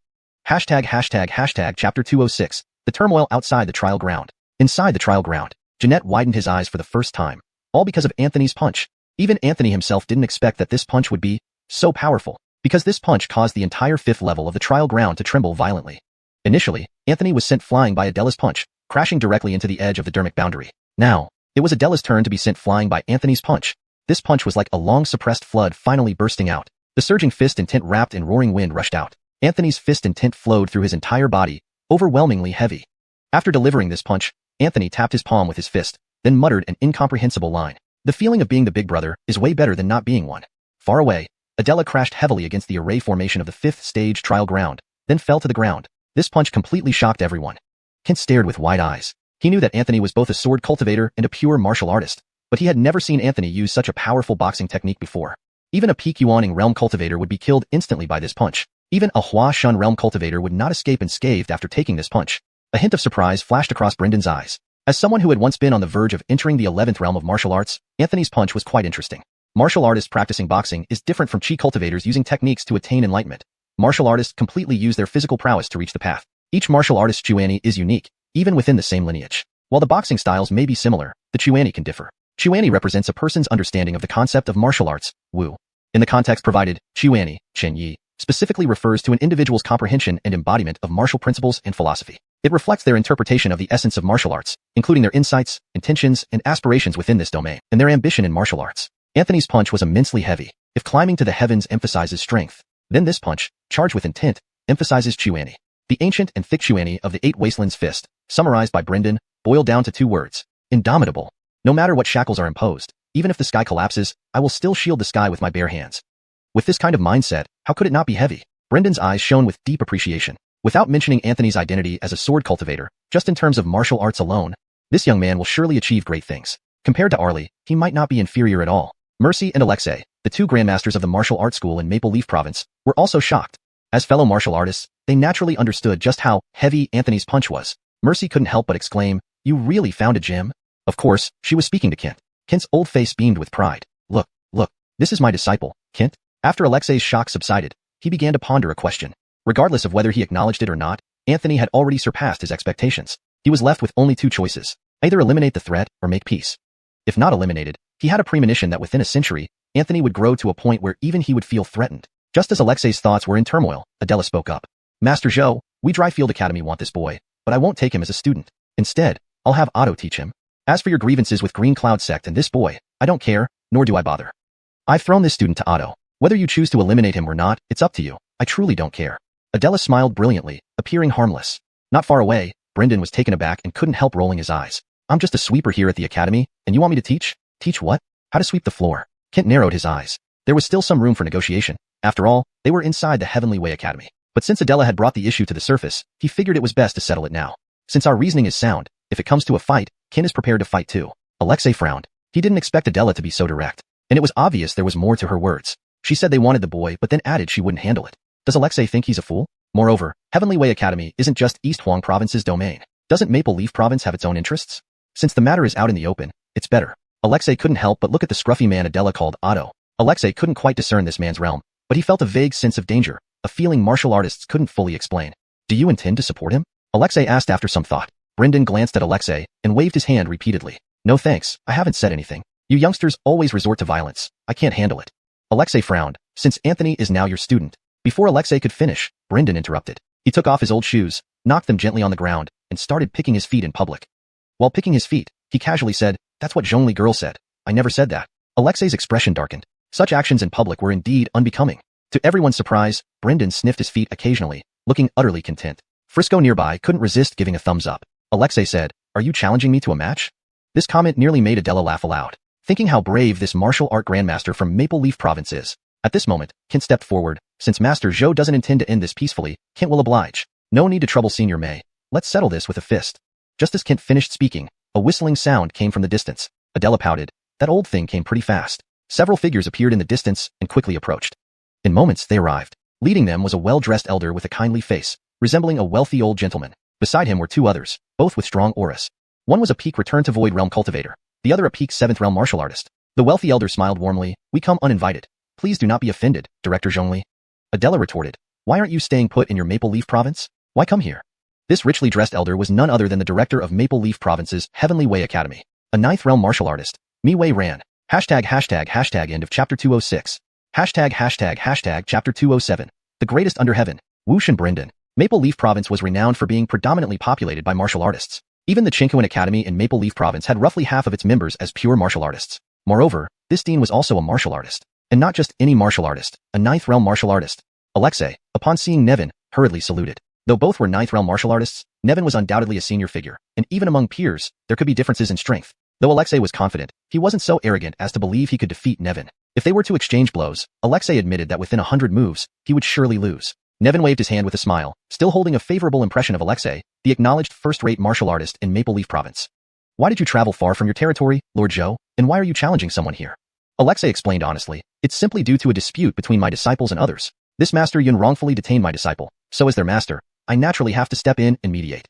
Hashtag chapter 206, the turmoil outside the trial ground. Inside the trial ground, Jeanette widened his eyes for the first time, all because of Anthony's punch. Even Anthony himself didn't expect that this punch would be so powerful, because this punch caused the entire 5th level of the trial ground to tremble violently. Initially, Anthony was sent flying by Adela's punch, crashing directly into the edge of the dermic boundary. Now, it was Adela's turn to be sent flying by Anthony's punch. This punch was like a long-suppressed flood finally bursting out. The surging fist intent wrapped in roaring wind rushed out. Anthony's fist intent flowed through his entire body, overwhelmingly heavy. After delivering this punch, Anthony tapped his palm with his fist, then muttered an incomprehensible line. The feeling of being the big brother is way better than not being one. Far away, Adela crashed heavily against the array formation of the 5th stage trial ground, then fell to the ground. This punch completely shocked everyone. Kent stared with wide eyes. He knew that Anthony was both a sword cultivator and a pure martial artist, but he had never seen Anthony use such a powerful boxing technique before. Even a peak Yuaning realm cultivator would be killed instantly by this punch. Even a Hua Shun realm cultivator would not escape unscathed after taking this punch. A hint of surprise flashed across Brendan's eyes. As someone who had once been on the verge of entering the 11th realm of martial arts, Anthony's punch was quite interesting. Martial artists practicing boxing is different from chi cultivators using techniques to attain enlightenment. Martial artists completely use their physical prowess to reach the path. Each martial artist's chuani is unique, even within the same lineage. While the boxing styles may be similar, the chuani can differ. Chuani represents a person's understanding of the concept of martial arts, wu. In the context provided, chuani, chen yi, specifically refers to an individual's comprehension and embodiment of martial principles and philosophy. It reflects their interpretation of the essence of martial arts, including their insights, intentions, and aspirations within this domain, and their ambition in martial arts. Anthony's punch was immensely heavy. If climbing to the heavens emphasizes strength, then this punch, charged with intent, emphasizes chuani. The ancient and thick chuani of the Eight Wastelands fist, summarized by Brendan, boiled down to 2 words: indomitable. No matter what shackles are imposed, even if the sky collapses, I will still shield the sky with my bare hands. With this kind of mindset, how could it not be heavy? Brendan's eyes shone with deep appreciation. Without mentioning Anthony's identity as a sword cultivator, just in terms of martial arts alone, this young man will surely achieve great things. Compared to Arlie, he might not be inferior at all. Mercy and Alexei, the 2 grandmasters of the martial arts school in Maple Leaf Province, were also shocked. As fellow martial artists, they naturally understood just how heavy Anthony's punch was. Mercy couldn't help but exclaim, "You really found a gem?" Of course, she was speaking to Kent. Kent's old face beamed with pride. Look, this is my disciple, Kent." After Alexei's shock subsided, he began to ponder a question. Regardless of whether he acknowledged it or not, Anthony had already surpassed his expectations. He was left with only 2 choices: either eliminate the threat or make peace. If not eliminated, he had a premonition that within a century, Anthony would grow to a point where even he would feel threatened. Just as Alexei's thoughts were in turmoil, Adela spoke up. "Master Zhou, we Dryfield Academy want this boy, but I won't take him as a student. Instead, I'll have Otto teach him. As for your grievances with Green Cloud Sect and this boy, I don't care, nor do I bother. I've thrown this student to Otto. Whether you choose to eliminate him or not, it's up to you. I truly don't care." Adela smiled brilliantly, appearing harmless. Not far away, Brendan was taken aback and couldn't help rolling his eyes. "I'm just a sweeper here at the academy, and you want me to teach? Teach what? How to sweep the floor?" Kent narrowed his eyes. There was still some room for negotiation. After all, they were inside the Heavenly Way Academy. But since Adela had brought the issue to the surface, he figured it was best to settle it now. Since our reasoning is sound, if it comes to a fight, Kent is prepared to fight too. Alexei frowned. He didn't expect Adela to be so direct. And it was obvious there was more to her words. She said they wanted the boy, but then added she wouldn't handle it. Does Alexei think he's a fool? Moreover, Heavenly Way Academy isn't just East Huang Province's domain. Doesn't Maple Leaf Province have its own interests? Since the matter is out in the open, it's better. Alexei couldn't help but look at the scruffy man Adela called Otto. Alexei couldn't quite discern this man's realm, but he felt a vague sense of danger, a feeling martial artists couldn't fully explain. "Do you intend to support him?" Alexei asked after some thought. Brendan glanced at Alexei and waved his hand repeatedly. "No thanks, I haven't said anything. You youngsters always resort to violence. I can't handle it." Alexei frowned. "Since Anthony is now your student." Before Alexei could finish, Brendan interrupted. He took off his old shoes, knocked them gently on the ground, and started picking his feet in public. While picking his feet, he casually said, "That's what Zhongli girl said. I never said that." Alexei's expression darkened. Such actions in public were indeed unbecoming. To everyone's surprise, Brendan sniffed his feet occasionally, looking utterly content. Frisco nearby couldn't resist giving a thumbs up. Alexei said, "Are you challenging me to a match?" This comment nearly made Adela laugh aloud, thinking how brave this martial art grandmaster from Maple Leaf Province is. At this moment, Kent stepped forward. "Since Master Zhou doesn't intend to end this peacefully, Kent will oblige. No need to trouble Senior Mei. Let's settle this with a fist." Just as Kent finished speaking, a whistling sound came from the distance. Adela pouted. That old thing came pretty fast. Several figures appeared in the distance and quickly approached. In moments, they arrived. Leading them was a well-dressed elder with a kindly face, resembling a wealthy old gentleman. Beside him were 2 others, both with strong auras. One was a peak Return to Void Realm cultivator, the other a peak 7th Realm martial artist. The wealthy elder smiled warmly. "We come uninvited. Please do not be offended, Director Zhongli." Adela retorted, "Why aren't you staying put in your Maple Leaf Province? Why come here?" This richly dressed elder was none other than the director of Maple Leaf Province's Heavenly Way Academy, a 9th Realm martial artist. Mi Wei Ran. End of chapter 206. Chapter 207. The greatest under heaven. Wushan Brendan. Maple Leaf Province was renowned for being predominantly populated by martial artists. Even the Chinquan Academy in Maple Leaf Province had roughly half of its members as pure martial artists. Moreover, this dean was also a martial artist. And not just any martial artist, a 9th Realm martial artist. Alexei, upon seeing Nevin, hurriedly saluted. Though both were 9th Realm martial artists, Nevin was undoubtedly a senior figure, and even among peers, there could be differences in strength. Though Alexei was confident, he wasn't so arrogant as to believe he could defeat Nevin. If they were to exchange blows, Alexei admitted that within 100 moves, he would surely lose. Nevin waved his hand with a smile, still holding a favorable impression of Alexei, the acknowledged first-rate martial artist in Maple Leaf Province. "Why did you travel far from your territory, Lord Zhou, and why are you challenging someone here?" Alexei explained honestly. "It's simply due to a dispute between my disciples and others. This Master Yun wrongfully detained my disciple, so as their master, I naturally have to step in and mediate."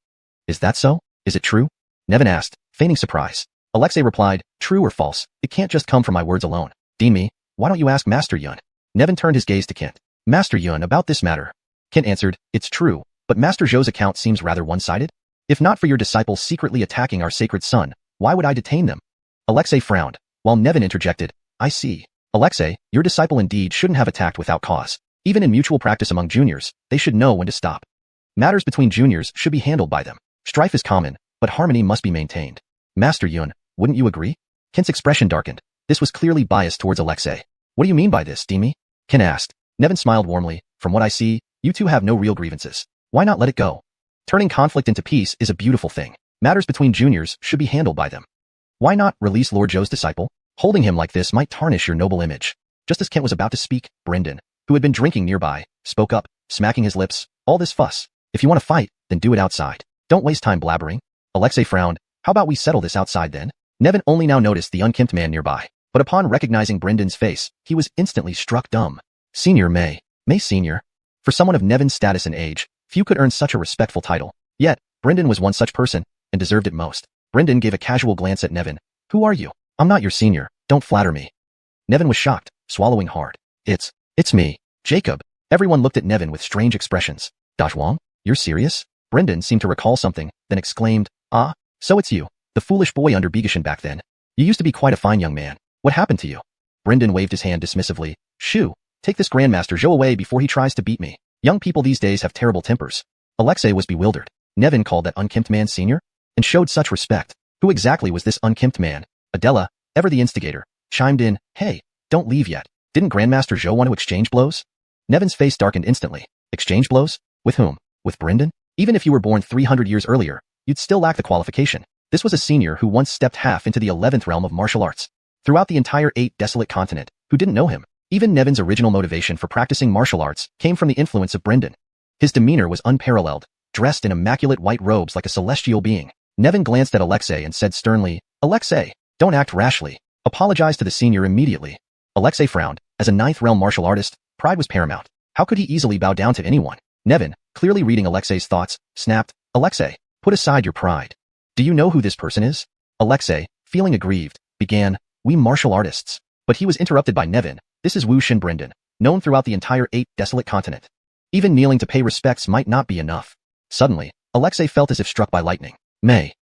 "Is that so? Is it true?" Nevin asked, Feigning surprise. Alexei replied, true or false, it can't just come from my words alone. Dean me, why don't you ask Master Yun? Nevin turned his gaze to Kent. Master Yun, about this matter. Kent answered, it's true, but Master Zhou's account seems rather one-sided. If not for your disciples secretly attacking our sacred son, why would I detain them? Alexei frowned, while Nevin interjected, I see. Alexei, your disciple indeed shouldn't have attacked without cause. Even in mutual practice among juniors, they should know when to stop. Matters between juniors should be handled by them. Strife is common, but harmony must be maintained. Master Yun, wouldn't you agree? Kent's expression darkened. This was clearly biased towards Alexei. What do you mean by this, Demi? Kent asked. Nevin smiled warmly. From what I see, you two have no real grievances. Why not let it go? Turning conflict into peace is a beautiful thing. Matters between juniors should be handled by them. Why not release Lord Zhou's disciple? Holding him like this might tarnish your noble image. Just as Kent was about to speak, Brendan, who had been drinking nearby, spoke up, smacking his lips. All this fuss. If you want to fight, then do it outside. Don't waste time blabbering. Alexei frowned. How about we settle this outside then? Nevin only now noticed the unkempt man nearby, but upon recognizing Brendan's face, he was instantly struck dumb. Senior May Senior. For someone of Nevin's status and age, few could earn such a respectful title. Yet, Brendan was one such person, and deserved it most. Brendan gave a casual glance at Nevin. Who are you? I'm not your senior, don't flatter me. Nevin was shocked, swallowing hard. It's me, Jacob. Everyone looked at Nevin with strange expressions. Dashwang, you're serious? Brendan seemed to recall something, then exclaimed, ah, so it's you, the foolish boy under Bigashan back then. You used to be quite a fine young man. What happened to you? Brendan waved his hand dismissively. Shoo, take this Grandmaster Zhou away before he tries to beat me. Young people these days have terrible tempers. Alexei was bewildered. Nevin called that unkempt man senior? And showed such respect. Who exactly was this unkempt man? Adela, ever the instigator, chimed in, hey, don't leave yet. Didn't Grandmaster Zhou want to exchange blows? Nevin's face darkened instantly. Exchange blows? With whom? With Brendan? Even if you were born 300 years earlier, you'd still lack the qualification. This was a senior who once stepped half into the 11th realm of martial arts. Throughout the entire 8 desolate continent, who didn't know him? Even Nevin's original motivation for practicing martial arts came from the influence of Brendan. His demeanor was unparalleled, dressed in immaculate white robes like a celestial being. Nevin glanced at Alexei and said sternly, Alexei, don't act rashly. Apologize to the senior immediately. Alexei frowned. As a 9th realm martial artist, pride was paramount. How could he easily bow down to anyone? Nevin, clearly reading Alexei's thoughts, snapped, Alexei, put aside your pride. Do you know who this person is? Alexei, feeling aggrieved, began, we martial artists. But he was interrupted by Nevin. This is Wu Shin Brendan, known throughout the entire 8 desolate continent. Even kneeling to pay respects might not be enough. Suddenly, Alexei felt as if struck by lightning.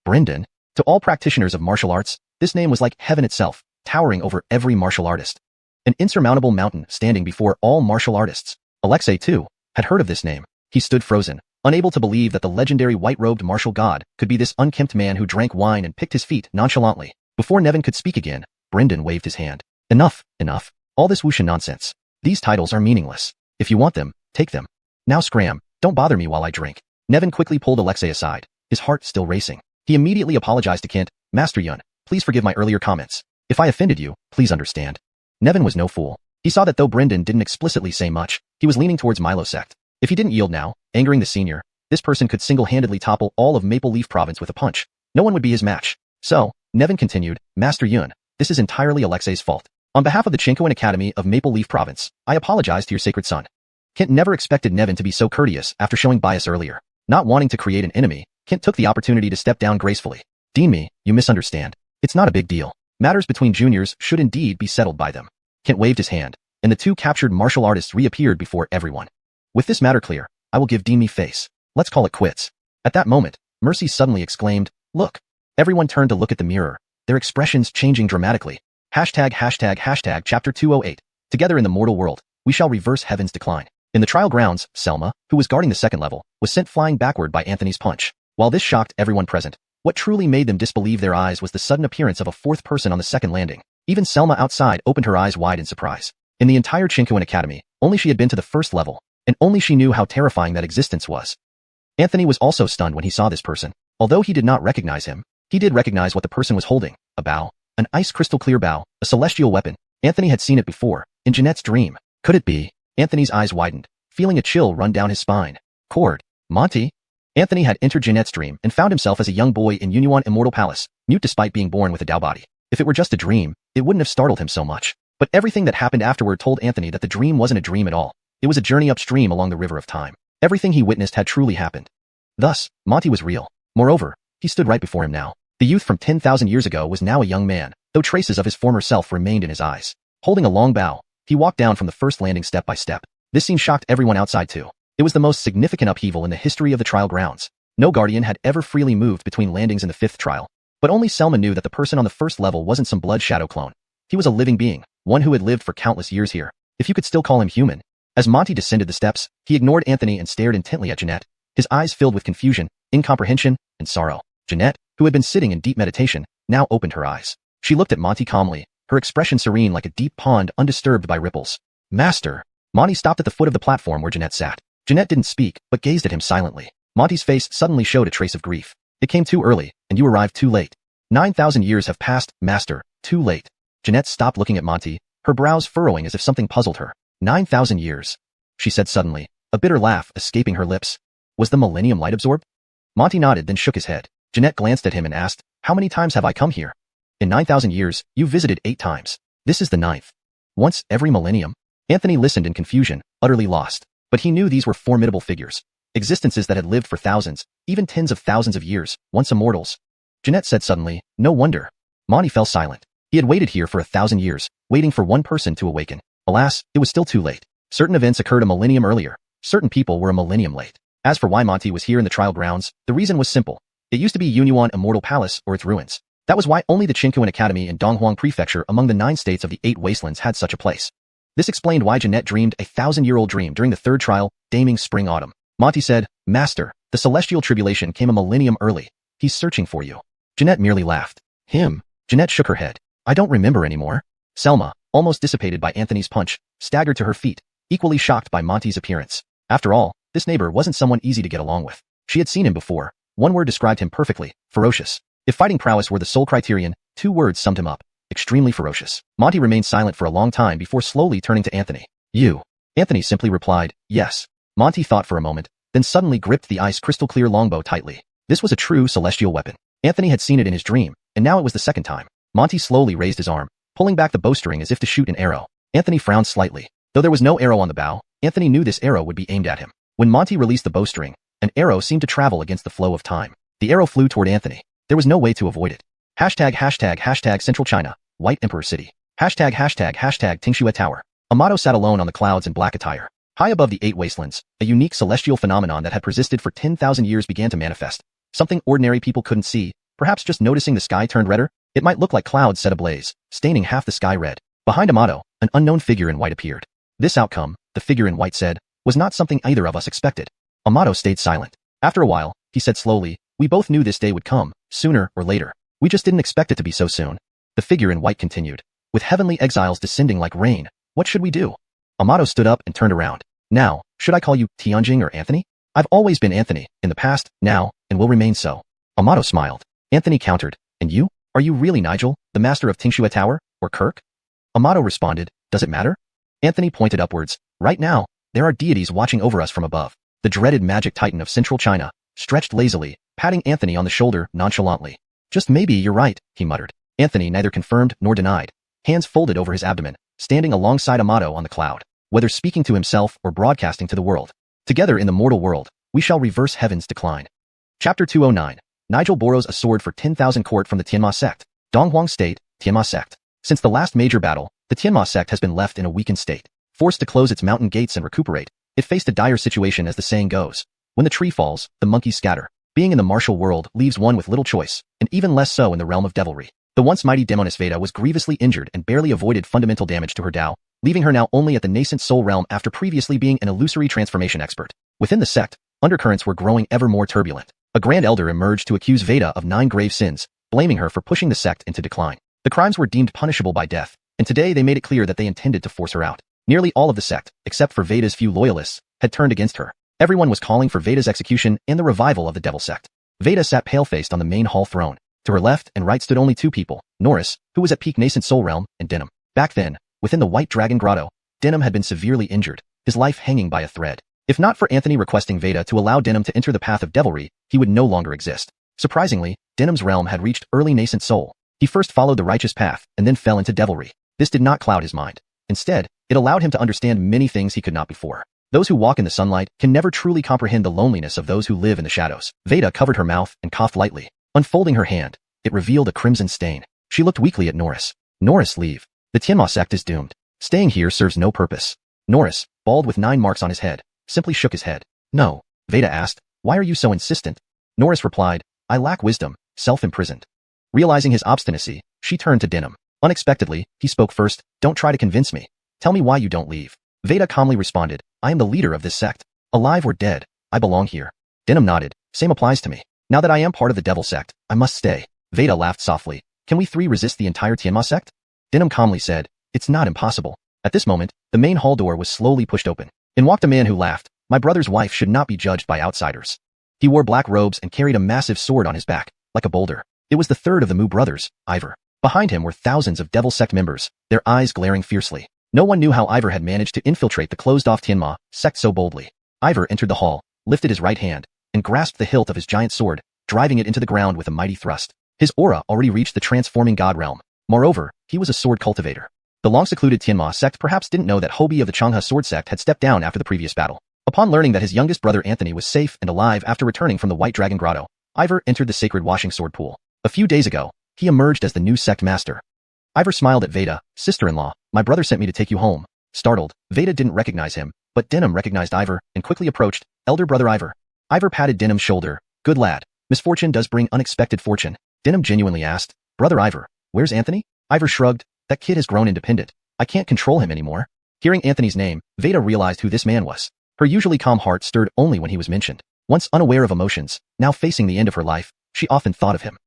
Brendan. To all practitioners of martial arts, this name was like heaven itself, towering over every martial artist. An insurmountable mountain standing before all martial artists. Alexei, too, had heard of this name. He stood frozen, unable to believe that the legendary white-robed martial god could be this unkempt man who drank wine and picked his feet nonchalantly. Before Nevin could speak again, Brendan waved his hand. Enough. All this Wushan nonsense. These titles are meaningless. If you want them, take them. Now scram, don't bother me while I drink. Nevin quickly pulled Alexei aside, his heart still racing. He immediately apologized to Kent. Master Yun, please forgive my earlier comments. If I offended you, please understand. Nevin was no fool. He saw that though Brendan didn't explicitly say much, he was leaning towards Milo sect. If he didn't yield now, angering the senior, this person could single-handedly topple all of Maple Leaf Province with a punch. No one would be his match. So, Nevin continued, Master Yun, this is entirely Alexei's fault. On behalf of the Chinkoan Academy of Maple Leaf Province, I apologize to your sacred son. Kent never expected Nevin to be so courteous after showing bias earlier. Not wanting to create an enemy, Kent took the opportunity to step down gracefully. Dean me, you misunderstand. It's not a big deal. Matters between juniors should indeed be settled by them. Kent waved his hand, and the 2 captured martial artists reappeared before everyone. With this matter clear, I will give Dean me face. Let's call it quits. At that moment, Mercy suddenly exclaimed, look. Everyone turned to look at the mirror, their expressions changing dramatically. ####Chapter 208. Together in the mortal world, we shall reverse heaven's decline. In the trial grounds, Selma, who was guarding the 2nd level, was sent flying backward by Anthony's punch. While this shocked everyone present, what truly made them disbelieve their eyes was the sudden appearance of a 4th person on the 2nd landing. Even Selma outside opened her eyes wide in surprise. In the entire Chinkoan Academy, only she had been to the 1st level, and only she knew how terrifying that existence was. Anthony was also stunned when he saw this person. Although he did not recognize him, he did recognize what the person was holding, a bow, an ice crystal clear bow, a celestial weapon. Anthony had seen it before, in Jeanette's dream. Could it be? Anthony's eyes widened, feeling a chill run down his spine. Cord. Monty? Anthony had entered Jeanette's dream and found himself as a young boy in Yunyuan Immortal Palace, mute despite being born with a Dao body. If it were just a dream, it wouldn't have startled him so much. But everything that happened afterward told Anthony that the dream wasn't a dream at all. It was a journey upstream along the river of time. Everything he witnessed had truly happened. Thus, Monty was real. Moreover, he stood right before him now. The youth from 10,000 years ago was now a young man, though traces of his former self remained in his eyes. Holding a long bow, he walked down from the first landing step by step. This scene shocked everyone outside too. It was the most significant upheaval in the history of the trial grounds. No guardian had ever freely moved between landings in the 5th trial. But only Selma knew that the person on the first level wasn't some blood shadow clone. He was a living being, one who had lived for countless years here, if you could still call him human. As Monty descended the steps, he ignored Anthony and stared intently at Jeanette, his eyes filled with confusion, incomprehension, and sorrow. Jeanette, who had been sitting in deep meditation, now opened her eyes. She looked at Monty calmly, her expression serene like a deep pond undisturbed by ripples. Master. Monty stopped at the foot of the platform where Jeanette sat. Jeanette didn't speak, but gazed at him silently. Monty's face suddenly showed a trace of grief. It came too early, and you arrived too late. 9,000 years have passed, Master, too late. Jeanette stopped looking at Monty, her brows furrowing as if something puzzled her. 9,000 years, she said suddenly, a bitter laugh escaping her lips. Was the Millennium Light absorbed? Monty nodded, then shook his head. Jeanette glanced at him and asked, how many times have I come here? In 9,000 years, you visited 8 times. This is the 9th. Once every millennium? Anthony listened in confusion, utterly lost. But he knew these were formidable figures. Existences that had lived for thousands, even tens of thousands of years, once immortals. Jeanette said suddenly, no wonder. Monty fell silent. He had waited here for 1,000 years, waiting for one person to awaken. Alas, it was still too late. Certain events occurred a millennium earlier. Certain people were a millennium late. As for why Monty was here in the trial grounds, the reason was simple. It used to be Yunyuan Immortal Palace or its ruins. That was why only the Qingquan Academy in Donghuang Prefecture among the 9 states of the 8 wastelands had such a place. This explained why Jeanette dreamed a 1,000-year-old dream during the 3rd trial, Daming Spring-Autumn. Monty said, Master, the celestial tribulation came a millennium early. He's searching for you. Jeanette merely laughed. Him? Jeanette shook her head. I don't remember anymore. Selma, almost dissipated by Anthony's punch, staggered to her feet, equally shocked by Monty's appearance. After all, this neighbor wasn't someone easy to get along with. She had seen him before. One word described him perfectly, ferocious. If fighting prowess were the sole criterion, 2 words summed him up, extremely ferocious. Monty remained silent for a long time before slowly turning to Anthony. You. Anthony simply replied, yes. Monty thought for a moment, then suddenly gripped the ice crystal clear longbow tightly. This was a true celestial weapon. Anthony had seen it in his dream, and now it was the 2nd time. Monty slowly raised his arm, pulling back the bowstring as if to shoot an arrow. Anthony frowned slightly. Though there was no arrow on the bow, Anthony knew this arrow would be aimed at him. When Monty released the bowstring, an arrow seemed to travel against the flow of time. The arrow flew toward Anthony. There was no way to avoid it. Hashtag Central China, White Emperor City. Hashtag Tingxue Tower. Amato sat alone on the clouds in black attire. High above the 8 wastelands, a unique celestial phenomenon that had persisted for 10,000 years began to manifest. Something ordinary people couldn't see, perhaps just noticing the sky turned redder. It might look like clouds set ablaze, staining half the sky red. Behind Amato, an unknown figure in white appeared. This outcome, the figure in white said, was not something either of us expected. Amato stayed silent. After a while, he said slowly, we both knew this day would come, sooner or later. We just didn't expect it to be so soon. The figure in white continued. With heavenly exiles descending like rain, what should we do? Amato stood up and turned around. Now, should I call you Tianjing or Anthony? I've always been Anthony, in the past, now, and will remain so. Amato smiled. Anthony countered. And you? Are you really Nigel, the master of Tingxue Tower, or Kirk? Amato responded, does it matter? Anthony pointed upwards. Right now, there are deities watching over us from above. The dreaded magic titan of Central China, stretched lazily, patting Anthony on the shoulder nonchalantly. Just maybe you're right, he muttered. Anthony neither confirmed nor denied. Hands folded over his abdomen, standing alongside Amato on the cloud. Whether speaking to himself or broadcasting to the world. Together in the mortal world, we shall reverse heaven's decline. Chapter 209. Nigel borrows a sword for 10,000 court from the Tianma sect. Donghuang State, Tianma sect. Since the last major battle, the Tianma sect has been left in a weakened state. Forced to close its mountain gates and recuperate, it faced a dire situation as the saying goes. When the tree falls, the monkeys scatter. Being in the martial world leaves one with little choice, and even less so in the realm of devilry. The once mighty demoness Veda was grievously injured and barely avoided fundamental damage to her Tao, leaving her now only at the nascent soul realm after previously being an illusory transformation expert. Within the sect, undercurrents were growing ever more turbulent. A grand elder emerged to accuse Veda of 9 grave sins, blaming her for pushing the sect into decline. The crimes were deemed punishable by death, and today they made it clear that they intended to force her out. Nearly all of the sect, except for Veda's few loyalists, had turned against her. Everyone was calling for Veda's execution and the revival of the devil sect. Veda sat pale-faced on the main hall throne. To her left and right stood only 2 people, Norris, who was at peak nascent soul realm, and Denim. Back then, within the White Dragon Grotto, Denim had been severely injured, his life hanging by a thread. If not for Anthony requesting Veda to allow Denim to enter the path of devilry, he would no longer exist. Surprisingly, Denim's realm had reached early nascent soul. He first followed the righteous path, and then fell into devilry. This did not cloud his mind. Instead, it allowed him to understand many things he could not before. Those who walk in the sunlight can never truly comprehend the loneliness of those who live in the shadows. Veda covered her mouth and coughed lightly. Unfolding her hand, it revealed a crimson stain. She looked weakly at Norris. Norris, leave. The Tianma sect is doomed. Staying here serves no purpose. Norris, bald with 9 marks on his head, simply shook his head. No. Veda asked, why are you so insistent? Norris replied, I lack wisdom, self-imprisoned. Realizing his obstinacy, she turned to Dinham. Unexpectedly, he spoke first, don't try to convince me. Tell me why you don't leave. Veda calmly responded, I am the leader of this sect. Alive or dead, I belong here. Dinham nodded, same applies to me. Now that I am part of the devil sect, I must stay. Veda laughed softly. Can we 3 resist the entire Tianma sect? Dinham calmly said, it's not impossible. At this moment, the main hall door was slowly pushed open. In walked a man who laughed, my brother's wife should not be judged by outsiders. He wore black robes and carried a massive sword on his back, like a boulder. It was the third of the Mu brothers, Ivor. Behind him were thousands of devil sect members, their eyes glaring fiercely. No one knew how Ivor had managed to infiltrate the closed-off Tianma sect so boldly. Ivor entered the hall, lifted his right hand, and grasped the hilt of his giant sword, driving it into the ground with a mighty thrust. His aura already reached the transforming god realm. Moreover, he was a sword cultivator. The long-secluded Tianma sect perhaps didn't know that Hobie of the Changhe sword sect had stepped down after the previous battle. Upon learning that his youngest brother Anthony was safe and alive after returning from the White Dragon Grotto, Ivor entered the sacred washing sword pool. A few days ago, he emerged as the new sect master. Ivor smiled at Veda, sister-in-law, my brother sent me to take you home. Startled, Veda didn't recognize him, but Dinham recognized Ivor and quickly approached, elder brother Ivor. Ivor patted Dinham's shoulder, good lad, misfortune does bring unexpected fortune. Dinham genuinely asked, brother Ivor, where's Anthony? Ivor shrugged, that kid has grown independent. I can't control him anymore. Hearing Anthony's name, Veda realized who this man was. Her usually calm heart stirred only when he was mentioned. Once unaware of emotions, now facing the end of her life, she often thought of him.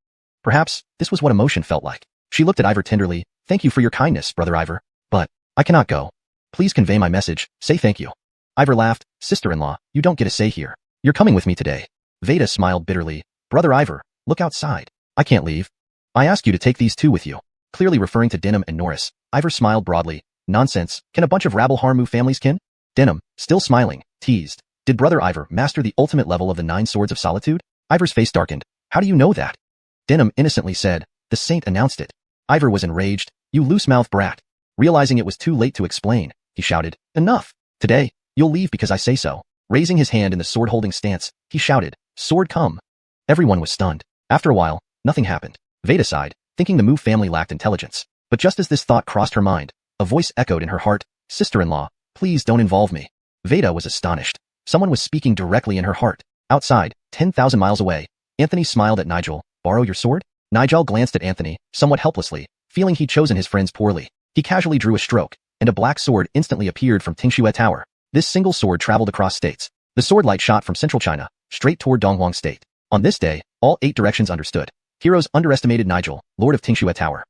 Perhaps, this was what emotion felt like. She looked at Ivor tenderly, thank you for your kindness, brother Ivor. But, I cannot go. Please convey my message, say thank you. Ivor laughed, sister-in-law, you don't get a say here. You're coming with me today. Veda smiled bitterly, brother Ivor, look outside. I can't leave. I ask you to take these 2 with you. Clearly referring to Dinham and Norris, Ivor smiled broadly, nonsense, can a bunch of rabble harm Mu families kin? Dinham, still smiling, teased, did brother Ivor master the ultimate level of the 9 swords of solitude? Ivor's face darkened, how do you know that? Dinham innocently said, the saint announced it. Ivor was enraged, you loose-mouthed brat. Realizing it was too late to explain, he shouted, enough. Today, you'll leave because I say so. Raising his hand in the sword-holding stance, he shouted, sword come. Everyone was stunned. After a while, nothing happened. Veda sighed, thinking the Mu family lacked intelligence. But just as this thought crossed her mind, a voice echoed in her heart, sister-in-law, please don't involve me. Veda was astonished. Someone was speaking directly in her heart. Outside, 10,000 miles away, Anthony smiled at Nigel, borrow your sword? Nigel glanced at Anthony, somewhat helplessly, feeling he'd chosen his friends poorly. He casually drew a stroke, and a black sword instantly appeared from Tingxue Tower. This single sword traveled across states. The sword light shot from central China, straight toward Donghuang State. On this day, all 8 directions understood. Heroes underestimated Nigel, Lord of Tingxue Tower.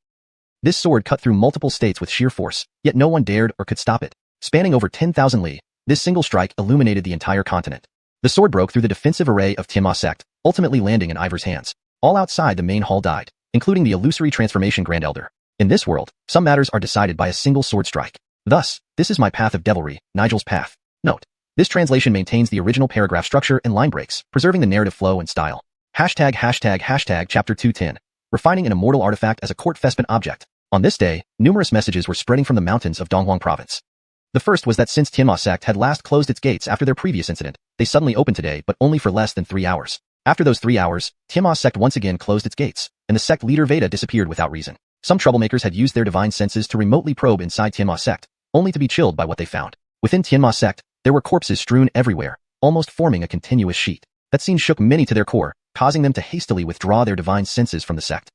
This sword cut through multiple states with sheer force, yet no one dared or could stop it. Spanning over 10,000 li, this single strike illuminated the entire continent. The sword broke through the defensive array of Tianma sect, ultimately landing in Ivor's hands. All outside the main hall died, including the illusory transformation Grand Elder. In this world, some matters are decided by a single sword strike. Thus, this is my path of devilry, Nigel's path. Note. This translation maintains the original paragraph structure and line breaks, preserving the narrative flow and style. Hashtag chapter 210. Refining an immortal artifact as a court fespent object. On this day, numerous messages were spreading from the mountains of Donghuang province. The first was that since Tianma sect had last closed its gates after their previous incident, they suddenly opened today but only for less than 3 hours. After those 3 hours, Tianma sect once again closed its gates, and the sect leader Veda disappeared without reason. Some troublemakers had used their divine senses to remotely probe inside Tianma sect, only to be chilled by what they found. Within Tianma sect, there were corpses strewn everywhere, almost forming a continuous sheet. That scene shook many to their core, causing them to hastily withdraw their divine senses from the sect.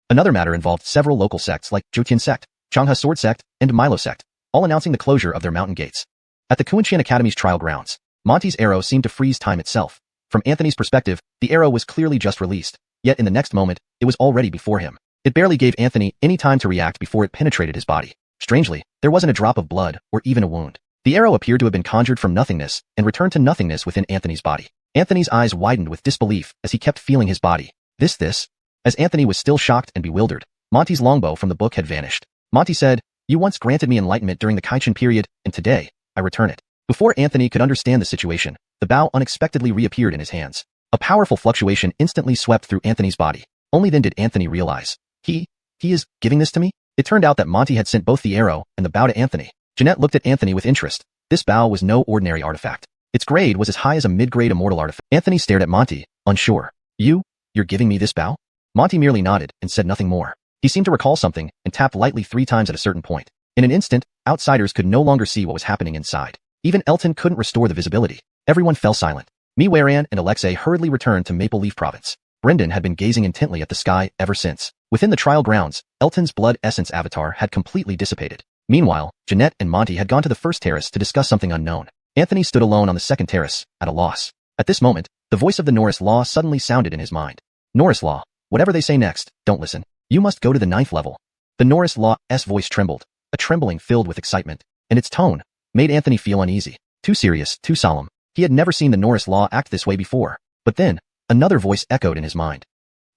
Another matter involved several local sects like Zhoutian sect, Changhe sword sect, and Milo sect, all announcing the closure of their mountain gates. At the Kunshan Academy's trial grounds, Monty's arrow seemed to freeze time itself. From Anthony's perspective, the arrow was clearly just released, yet in the next moment, it was already before him. It barely gave Anthony any time to react before it penetrated his body. Strangely, there wasn't a drop of blood or even a wound. The arrow appeared to have been conjured from nothingness and returned to nothingness within Anthony's body. Anthony's eyes widened with disbelief as he kept feeling his body. This. As Anthony was still shocked and bewildered, Monty's longbow from the book had vanished. Monty said, "You once granted me enlightenment during the Kaichin period, and today, I return it." Before Anthony could understand the situation, the bow unexpectedly reappeared in his hands. A powerful fluctuation instantly swept through Anthony's body. Only then did Anthony realize. He is giving this to me? It turned out that Monty had sent both the arrow and the bow to Anthony. Jeanette looked at Anthony with interest. This bow was no ordinary artifact. Its grade was as high as a mid-grade immortal artifact. Anthony stared at Monty, unsure. You're giving me this bow? Monty merely nodded and said nothing more. He seemed to recall something and tapped lightly 3 times at a certain point. In an instant, outsiders could no longer see what was happening inside. Even Elton couldn't restore the visibility. Everyone fell silent. Miwaran and Alexei hurriedly returned to Maple Leaf Province. Brendan had been gazing intently at the sky ever since. Within the trial grounds, Elton's blood essence avatar had completely dissipated. Meanwhile, Jeanette and Monty had gone to the first terrace to discuss something unknown. Anthony stood alone on the second terrace, at a loss. At this moment, the voice of the Norris Law suddenly sounded in his mind. Norris Law, whatever they say next, don't listen. You must go to the 9th level. The Norris Law's voice trembled, a trembling filled with excitement, and its tone made Anthony feel uneasy. Too serious, too solemn. He had never seen the Norris Law act this way before. But then, another voice echoed in his mind.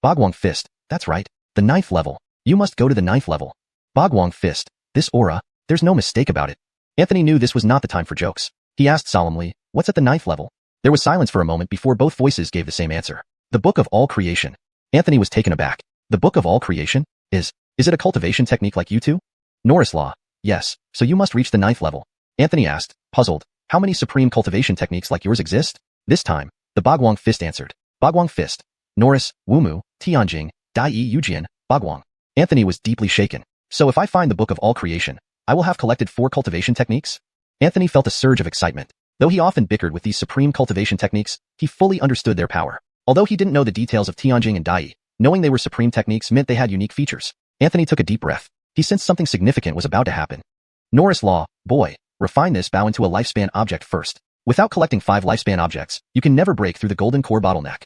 Bhagwang Fist, that's right, the 9th level. You must go to the 9th level. Bhagwang Fist, this aura, there's no mistake about it. Anthony knew this was not the time for jokes. He asked solemnly, what's at the 9th level? There was silence for a moment before both voices gave the same answer. The Book of All Creation. Anthony was taken aback. The Book of All Creation? Is it a cultivation technique like you two? Norris Law, yes, so you must reach the 9th level. Anthony asked, puzzled, how many supreme cultivation techniques like yours exist? This time, the Bhagwang Fist answered. Bhagwang Fist. Norris, Wumu, Tianjing, Dai Yujian, Bhagwang. Anthony was deeply shaken. So if I find the Book of All Creation, I will have collected 4 cultivation techniques? Anthony felt a surge of excitement. Though he often bickered with these supreme cultivation techniques, he fully understood their power. Although he didn't know the details of Tianjing and Dai, knowing they were supreme techniques meant they had unique features. Anthony took a deep breath. He sensed something significant was about to happen. Norris Law, boy, refine this bow into a lifespan object first. Without collecting 5 lifespan objects, you can never break through the golden core bottleneck.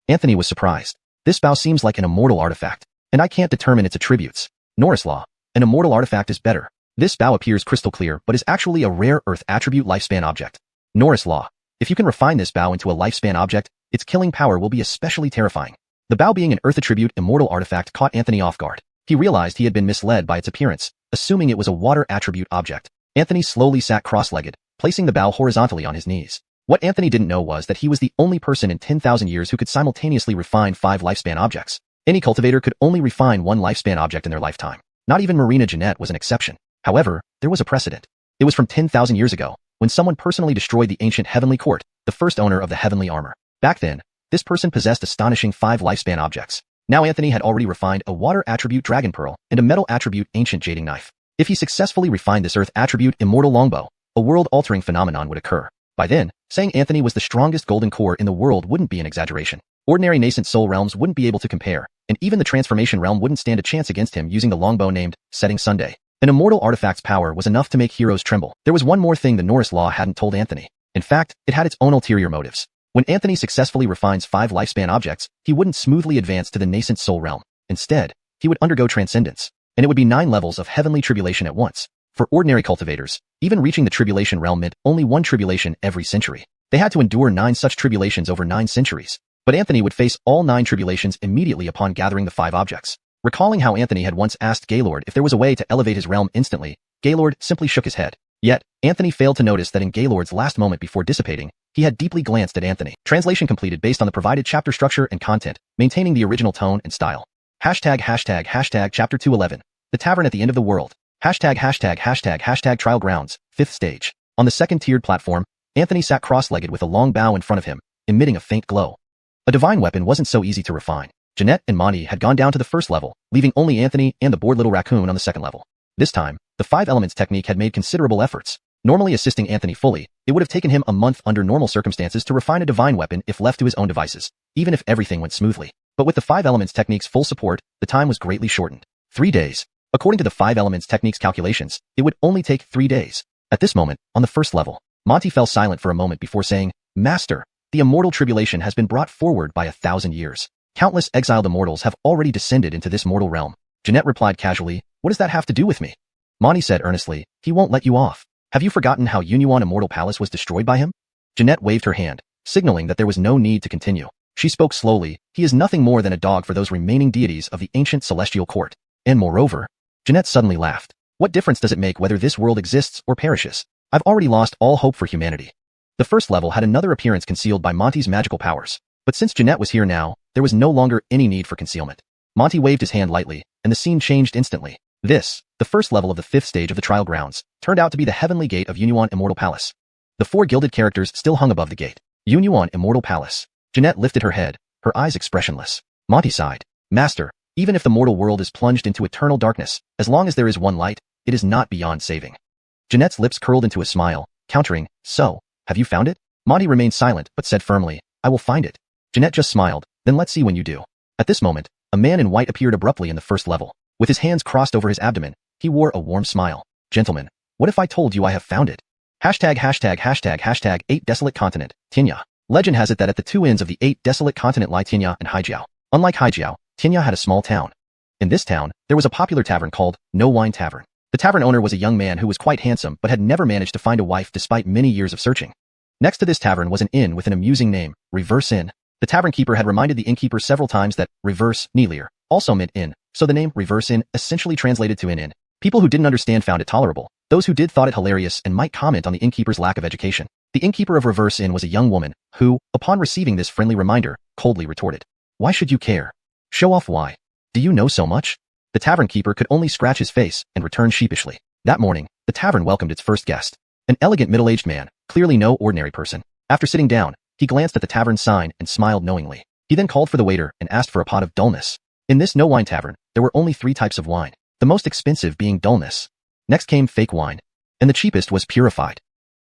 Anthony was surprised. This bow seems like an immortal artifact, and I can't determine its attributes. Norris Law, an immortal artifact is better. This bow appears crystal clear but is actually a rare earth attribute lifespan object. Norris Law, if you can refine this bow into a lifespan object, its killing power will be especially terrifying. The bow being an earth attribute immortal artifact caught Anthony off guard. He realized he had been misled by its appearance, assuming it was a water attribute object. Anthony slowly sat cross-legged, placing the bow horizontally on his knees. What Anthony didn't know was that he was the only person in 10,000 years who could simultaneously refine 5 lifespan objects. Any cultivator could only refine 1 lifespan object in their lifetime. Not even Marina Jeanette was an exception. However, there was a precedent. It was from 10,000 years ago, when someone personally destroyed the ancient Heavenly Court, the first owner of the Heavenly Armor. Back then, this person possessed astonishing 5 lifespan objects. Now Anthony had already refined a water attribute dragon pearl and a metal attribute ancient jading knife. If he successfully refined this earth attribute immortal longbow, a world-altering phenomenon would occur. By then, saying Anthony was the strongest golden core in the world wouldn't be an exaggeration. Ordinary nascent soul realms wouldn't be able to compare, and even the transformation realm wouldn't stand a chance against him using the longbow named Setting Sunday. An immortal artifact's power was enough to make heroes tremble. There was one more thing the Norris Law hadn't told Anthony. In fact, it had its own ulterior motives. When Anthony successfully refines 5 lifespan objects, he wouldn't smoothly advance to the nascent soul realm. Instead, he would undergo transcendence, and it would be 9 levels of heavenly tribulation at once. For ordinary cultivators, even reaching the tribulation realm meant only 1 tribulation every century. They had to endure 9 such tribulations over 9 centuries. But Anthony would face all 9 tribulations immediately upon gathering the 5 objects. Recalling how Anthony had once asked Gaylord if there was a way to elevate his realm instantly, Gaylord simply shook his head. Yet, Anthony failed to notice that in Gaylord's last moment before dissipating, he had deeply glanced at Anthony. Translation completed based on the provided chapter structure and content, maintaining the original tone and style. Hashtag chapter 211. The Tavern at the End of the World. Hashtag Trial Grounds, 5th stage. On the second tiered platform, Anthony sat cross-legged with a long bow in front of him, emitting a faint glow. A divine weapon wasn't so easy to refine. Jeanette and Monty had gone down to the first level, leaving only Anthony and the bored little raccoon on the second level. This time, the 5 elements technique had made considerable efforts. Normally assisting Anthony fully, it would have taken him a month under normal circumstances to refine a divine weapon if left to his own devices, even if everything went smoothly. But with the 5 elements technique's full support, the time was greatly shortened. 3 days. According to the 5 elements technique's calculations, it would only take 3 days. At this moment, on the first level, Monty fell silent for a moment before saying, Master, the immortal tribulation has been brought forward by 1,000 years. Countless exiled immortals have already descended into this mortal realm. Jeanette replied casually, what does that have to do with me? Monty said earnestly, he won't let you off. Have you forgotten how Yunyuan Immortal Palace was destroyed by him? Jeanette waved her hand, signaling that there was no need to continue. She spoke slowly, he is nothing more than a dog for those remaining deities of the ancient celestial court. And moreover, Jeanette suddenly laughed. What difference does it make whether this world exists or perishes? I've already lost all hope for humanity. The first level had another appearance concealed by Monty's magical powers. But since Jeanette was here now, there was no longer any need for concealment. Monty waved his hand lightly, and the scene changed instantly. This, the first level of the 5th stage of the trial grounds, turned out to be the heavenly gate of Yunyuan Immortal Palace. The 4 gilded characters still hung above the gate. Yunyuan Immortal Palace. Jeanette lifted her head, her eyes expressionless. Monty sighed. Master, even if the mortal world is plunged into eternal darkness, as long as there is one light, it is not beyond saving. Jeanette's lips curled into a smile, countering, so, have you found it? Monty remained silent, but said firmly, I will find it. Jeanette just smiled, then let's see when you do. At this moment, a man in white appeared abruptly in the first level. With his hands crossed over his abdomen, he wore a warm smile. Gentlemen, what if I told you I have found it? ######8 Desolate Continent, Tinya. Legend has it that at the two ends of the 8 desolate continent lie Tinya and Haijiao. Unlike Haijiao, Tinya had a small town. In this town, there was a popular tavern called No Wine Tavern. The tavern owner was a young man who was quite handsome but had never managed to find a wife despite many years of searching. Next to this tavern was an inn with an amusing name, Reverse Inn. The tavern keeper had reminded the innkeeper several times that reverse, Nelier, also meant inn, so the name Reverse Inn essentially translated to inn. People who didn't understand found it tolerable. Those who did thought it hilarious and might comment on the innkeeper's lack of education. The innkeeper of Reverse Inn was a young woman who, upon receiving this friendly reminder, coldly retorted, Why should you care? Show off why. Do you know so much? The tavern keeper could only scratch his face and return sheepishly. That morning, the tavern welcomed its first guest. An elegant middle-aged man, clearly no ordinary person. After sitting down, he glanced at the tavern sign and smiled knowingly. He then called for the waiter and asked for a pot of dullness. In this no-wine tavern, there were only 3 types of wine, the most expensive being dullness. Next came fake wine, and the cheapest was purified.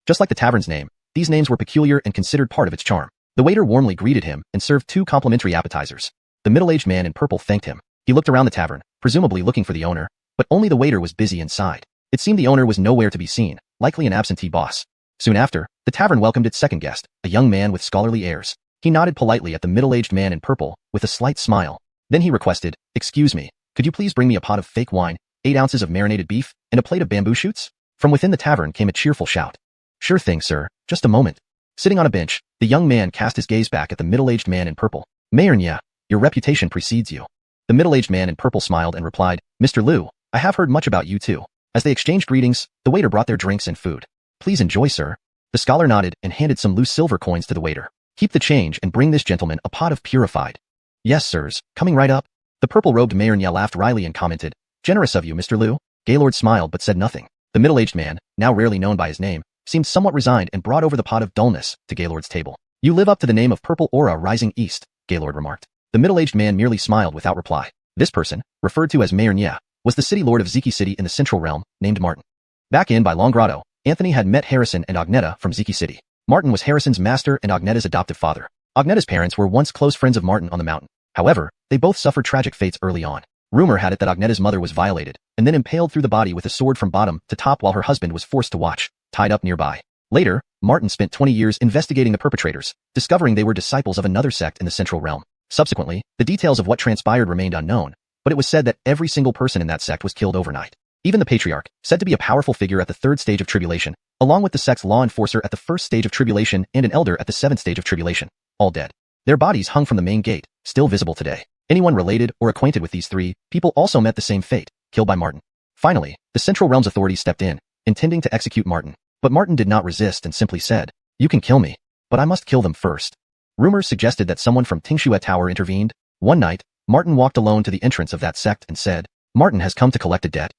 Just like the tavern's name, these names were peculiar and considered part of its charm. The waiter warmly greeted him and served 2 complimentary appetizers. The middle-aged man in purple thanked him. He looked around the tavern, presumably looking for the owner, but only the waiter was busy inside. It seemed the owner was nowhere to be seen, likely an absentee boss. Soon after, the tavern welcomed its second guest, a young man with scholarly airs. He nodded politely at the middle-aged man in purple, with a slight smile. Then he requested, Excuse me, could you please bring me a pot of fake wine, 8 ounces of marinated beef, and a plate of bamboo shoots? From within the tavern came a cheerful shout. Sure thing, sir, just a moment. Sitting on a bench, the young man cast his gaze back at the middle-aged man in purple. Mayor Nya, your reputation precedes you. The middle-aged man in purple smiled and replied, Mr. Liu, I have heard much about you too. As they exchanged greetings, the waiter brought their drinks and food. Please enjoy, sir. The scholar nodded and handed some loose silver coins to the waiter. Keep the change and bring this gentleman a pot of purified. Yes, sirs, coming right up. The purple-robed Mayor Nya laughed wryly and commented, Generous of you, Mr. Liu. Gaylord smiled but said nothing. The middle-aged man, now rarely known by his name, seemed somewhat resigned and brought over the pot of dullness to Gaylord's table. You live up to the name of Purple Aura Rising East, Gaylord remarked. The middle-aged man merely smiled without reply. This person, referred to as Mayor Nya, was the city lord of Ziki City in the Central Realm, named Martin. Back in by Long Grotto, Anthony had met Harrison and Agneta from Ziki City. Martin was Harrison's master and Agneta's adoptive father. Agneta's parents were once close friends of Martin on the mountain. However, they both suffered tragic fates early on. Rumor had it that Agneta's mother was violated, and then impaled through the body with a sword from bottom to top while her husband was forced to watch, tied up nearby. Later, Martin spent 20 years investigating the perpetrators, discovering they were disciples of another sect in the Central Realm. Subsequently, the details of what transpired remained unknown, but it was said that every single person in that sect was killed overnight. Even the patriarch, said to be a powerful figure at the 3rd stage of tribulation, along with the sect's law enforcer at the 1st stage of tribulation and an elder at the 7th stage of tribulation, all dead. Their bodies hung from the main gate, still visible today. Anyone related or acquainted with these 3 people also met the same fate, killed by Martin. Finally, the Central Realm's authorities stepped in, intending to execute Martin. But Martin did not resist and simply said, You can kill me, but I must kill them first. Rumors suggested that someone from Tingxue Tower intervened. One night, Martin walked alone to the entrance of that sect and said, Martin has come to collect a debt.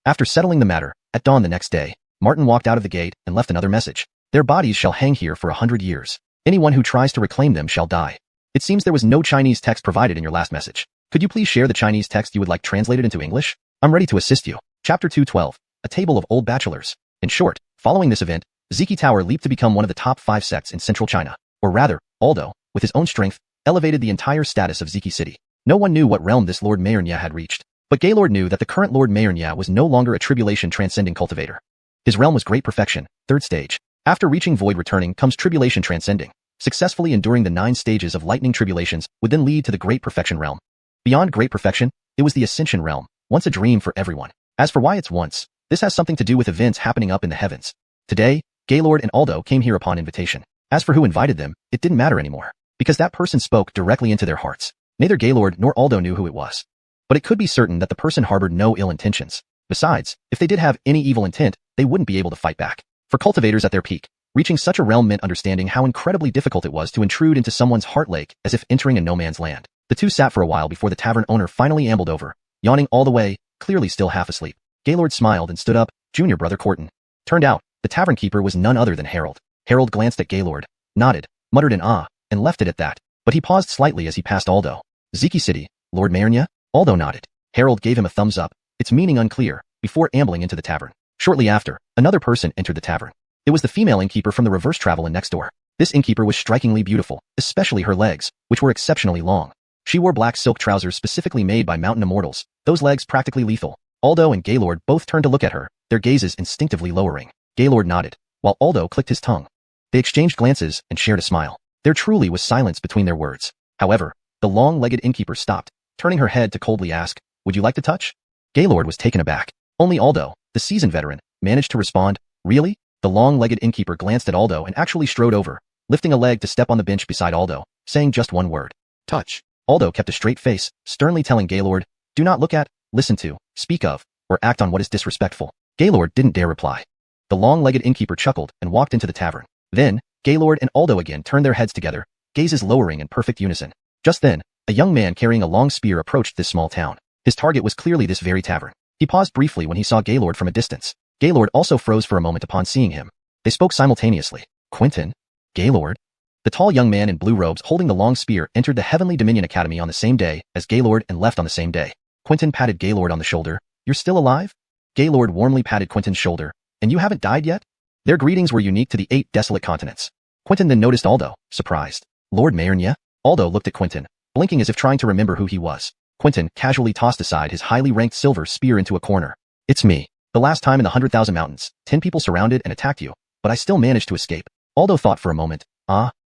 After settling the matter, at dawn the next day, Martin walked out of the gate and left another message. Their bodies shall hang here for 100 years. Anyone who tries to reclaim them shall die. It seems there was no Chinese text provided in your last message. Could you please share the Chinese text you would like translated into English? I'm ready to assist you. Chapter 212, A Table of Old Bachelors. In short, following this event, Ziki Tower leaped to become one of the top 5 sects in central China. Or rather, Aldo, with his own strength, elevated the entire status of Ziki City. No one knew what realm this Lord Mayor Nya had reached. But Gaylord knew that the current Lord Mayor Nya was no longer a tribulation transcending cultivator. His realm was great perfection, 3rd stage. After reaching void returning comes tribulation transcending. Successfully enduring the 9 stages of lightning tribulations would then lead to the great perfection realm. Beyond great perfection, it was the ascension realm, once a dream for everyone. As for why it's once, this has something to do with events happening up in the heavens. Today, Gaylord and Aldo came here upon invitation. As for who invited them, it didn't matter anymore, because that person spoke directly into their hearts. Neither Gaylord nor Aldo knew who it was. But it could be certain that the person harbored no ill intentions. Besides, if they did have any evil intent, they wouldn't be able to fight back. For cultivators at their peak, reaching such a realm meant understanding how incredibly difficult it was to intrude into someone's heart lake as if entering a no-man's land. The two sat for a while before the tavern owner finally ambled over, yawning all the way, clearly still half asleep. Gaylord smiled and stood up, Junior Brother Corton. Turned out, the tavern keeper was none other than Harold. Harold glanced at Gaylord, nodded, muttered in awe, and left it at that. But he paused slightly as he passed Aldo. Ziki City, Lord Mayornya? Aldo nodded. Harold gave him a thumbs up, its meaning unclear, before ambling into the tavern. Shortly after, another person entered the tavern. It was the female innkeeper from the reverse travel inn next door. This innkeeper was strikingly beautiful, especially her legs, which were exceptionally long. She wore black silk trousers specifically made by mountain immortals, those legs practically lethal. Aldo and Gaylord both turned to look at her, their gazes instinctively lowering. Gaylord nodded, while Aldo clicked his tongue. They exchanged glances and shared a smile. There truly was silence between their words. However, the long-legged innkeeper stopped, turning her head to coldly ask, "Would you like to touch?" Gaylord was taken aback. Only Aldo, the seasoned veteran, managed to respond, "Really?" The long-legged innkeeper glanced at Aldo and actually strode over, lifting a leg to step on the bench beside Aldo, saying just one word, "Touch." Aldo kept a straight face, sternly telling Gaylord, "Do not look at, listen to, speak of, or act on what is disrespectful." Gaylord didn't dare reply. The long-legged innkeeper chuckled and walked into the tavern. Then, Gaylord and Aldo again turned their heads together, gazes lowering in perfect unison. Just then, a young man carrying a long spear approached this small town. His target was clearly this very tavern. He paused briefly when he saw Gaylord from a distance. Gaylord also froze for a moment upon seeing him. They spoke simultaneously. Quentin? Gaylord? The tall young man in blue robes holding the long spear entered the Heavenly Dominion Academy on the same day as Gaylord and left on the same day. Quentin patted Gaylord on the shoulder. "You're still alive?" Gaylord warmly patted Quentin's shoulder. "And you haven't died yet?" Their greetings were unique to the 8 desolate continents. Quentin then noticed Aldo, surprised. "Lord Mayornya?" Aldo looked at Quentin, blinking as if trying to remember who he was. Quentin casually tossed aside his highly ranked silver spear into a corner. "It's me. The last time in the 100,000 mountains, 10 people surrounded and attacked you, but I still managed to escape." Aldo thought for a moment.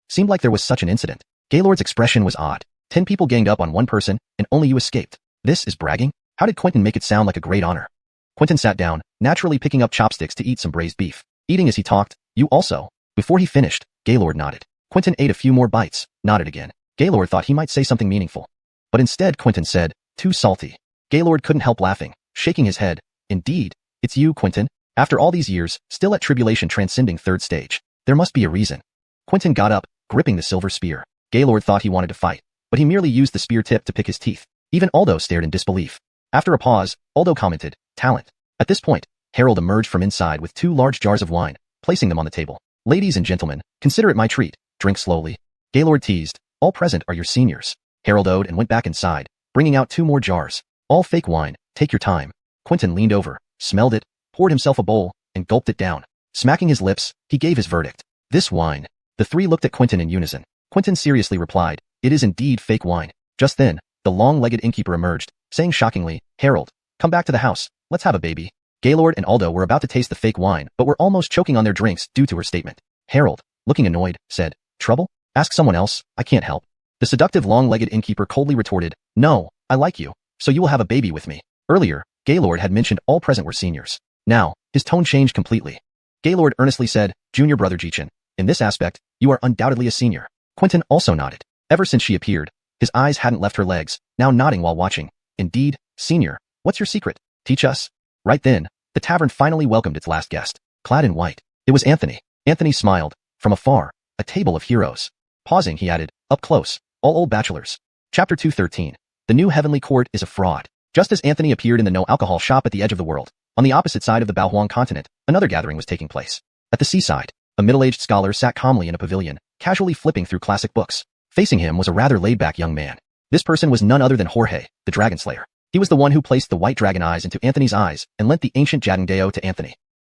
Seemed like there was such an incident. Gaylord's expression was odd. 10 people ganged up on one person, and only you escaped. This is bragging? How did Quentin make it sound like a great honor? Quentin sat down, naturally picking up chopsticks to eat some braised beef. Eating as he talked, "You also." Before he finished, Gaylord nodded. Quentin ate a few more bites, nodded again. Gaylord thought he might say something meaningful. But instead Quentin said, "Too salty." Gaylord couldn't help laughing, shaking his head. "Indeed, it's you, Quentin. After all these years, still at tribulation transcending 3rd stage. There must be a reason." Quentin got up, gripping the silver spear. Gaylord thought he wanted to fight, but he merely used the spear tip to pick his teeth. Even Aldo stared in disbelief. After a pause, Aldo commented, "Talent." At this point, Harold emerged from inside with 2 large jars of wine, placing them on the table. "Ladies and gentlemen, consider it my treat. Drink slowly." Gaylord teased, "All present are your seniors." Harold owed and went back inside, bringing out 2 more jars. "All fake wine, take your time." Quentin leaned over, smelled it, poured himself a bowl, and gulped it down. Smacking his lips, he gave his verdict. "This wine." The 3 looked at Quentin in unison. Quentin seriously replied, "It is indeed fake wine." Just then, the long-legged innkeeper emerged, saying shockingly, "Harold, come back to the house, let's have a baby." Gaylord and Aldo were about to taste the fake wine but were almost choking on their drinks due to her statement. Harold, looking annoyed, said, "Trouble? Ask someone else, I can't help." The seductive long-legged innkeeper coldly retorted, "No, I like you, so you will have a baby with me." Earlier, Gaylord had mentioned all present were seniors. Now, his tone changed completely. Gaylord earnestly said, "Junior brother Jichin, in this aspect, you are undoubtedly a senior." Quentin also nodded. Ever since she appeared, his eyes hadn't left her legs, now nodding while watching. "Indeed, senior, what's your secret? Teach us." Right then, the tavern finally welcomed its last guest, clad in white. It was Anthony. Anthony smiled. From afar, a table of heroes. Pausing, he added, "Up close, all old bachelors." Chapter 213. The new heavenly court is a fraud. Just as Anthony appeared in the no-alcohol shop at the edge of the world, on the opposite side of the Baohuang continent, another gathering was taking place. At the seaside, a middle-aged scholar sat calmly in a pavilion, casually flipping through classic books. Facing him was a rather laid-back young man. This person was none other than Jorge, the Dragon Slayer. He was the one who placed the white dragon eyes into Anthony's eyes and lent the ancient Jadangdeo to Anthony.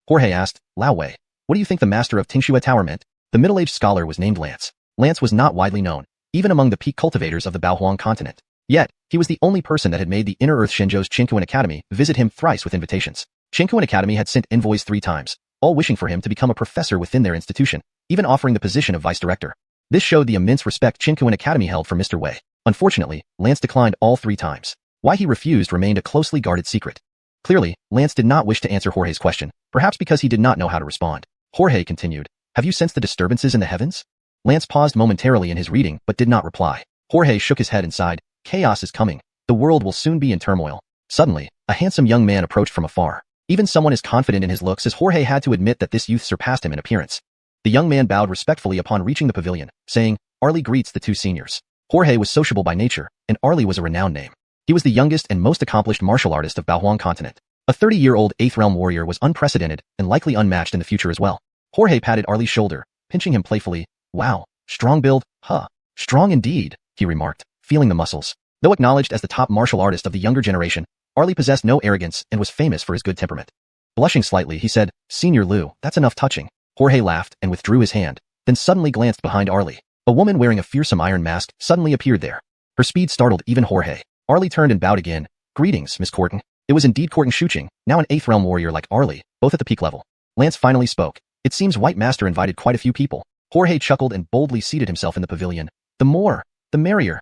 Jorge asked, "Lao Wei, what do you think the master of Tingxue Tower meant?" The middle-aged scholar was named Lance. Lance was not widely known, even among the peak cultivators of the Baohuang continent. Yet, he was the only person that had made the Inner Earth Shenzhou's Qingquan Academy visit him thrice with invitations. Qingquan Academy had sent envoys 3 times, all wishing for him to become a professor within their institution, even offering the position of vice director. This showed the immense respect Qingquan Academy held for Mr. Wei. Unfortunately, Lance declined all 3 times. Why he refused remained a closely guarded secret. Clearly, Lance did not wish to answer Jorge's question, perhaps because he did not know how to respond. Jorge continued, "Have you sensed the disturbances in the heavens?" Lance paused momentarily in his reading but did not reply. Jorge shook his head and sighed, "Chaos is coming. The world will soon be in turmoil." Suddenly, a handsome young man approached from afar. Even someone as confident in his looks as Jorge had to admit that this youth surpassed him in appearance. The young man bowed respectfully upon reaching the pavilion, saying, "Arlie greets the 2 seniors." Jorge was sociable by nature, and Arlie was a renowned name. He was the youngest and most accomplished martial artist of Baohuang continent. A 30-year-old 8th realm warrior was unprecedented and likely unmatched in the future as well. Jorge patted Arlie's shoulder, pinching him playfully. "Wow, strong build, huh? Strong indeed," he remarked, feeling the muscles. Though acknowledged as the top martial artist of the younger generation, Arlie possessed no arrogance and was famous for his good temperament. Blushing slightly, he said, "Senior Liu, that's enough touching." Jorge laughed and withdrew his hand, then suddenly glanced behind Arlie. A woman wearing a fearsome iron mask suddenly appeared there. Her speed startled even Jorge. Arlie turned and bowed again. "Greetings, Miss Corton." It was indeed Corton Shuching, now an 8th realm warrior like Arlie, both at the peak level. Lance finally spoke. "It seems White Master invited quite a few people." Jorge chuckled and boldly seated himself in the pavilion. "The more, the merrier."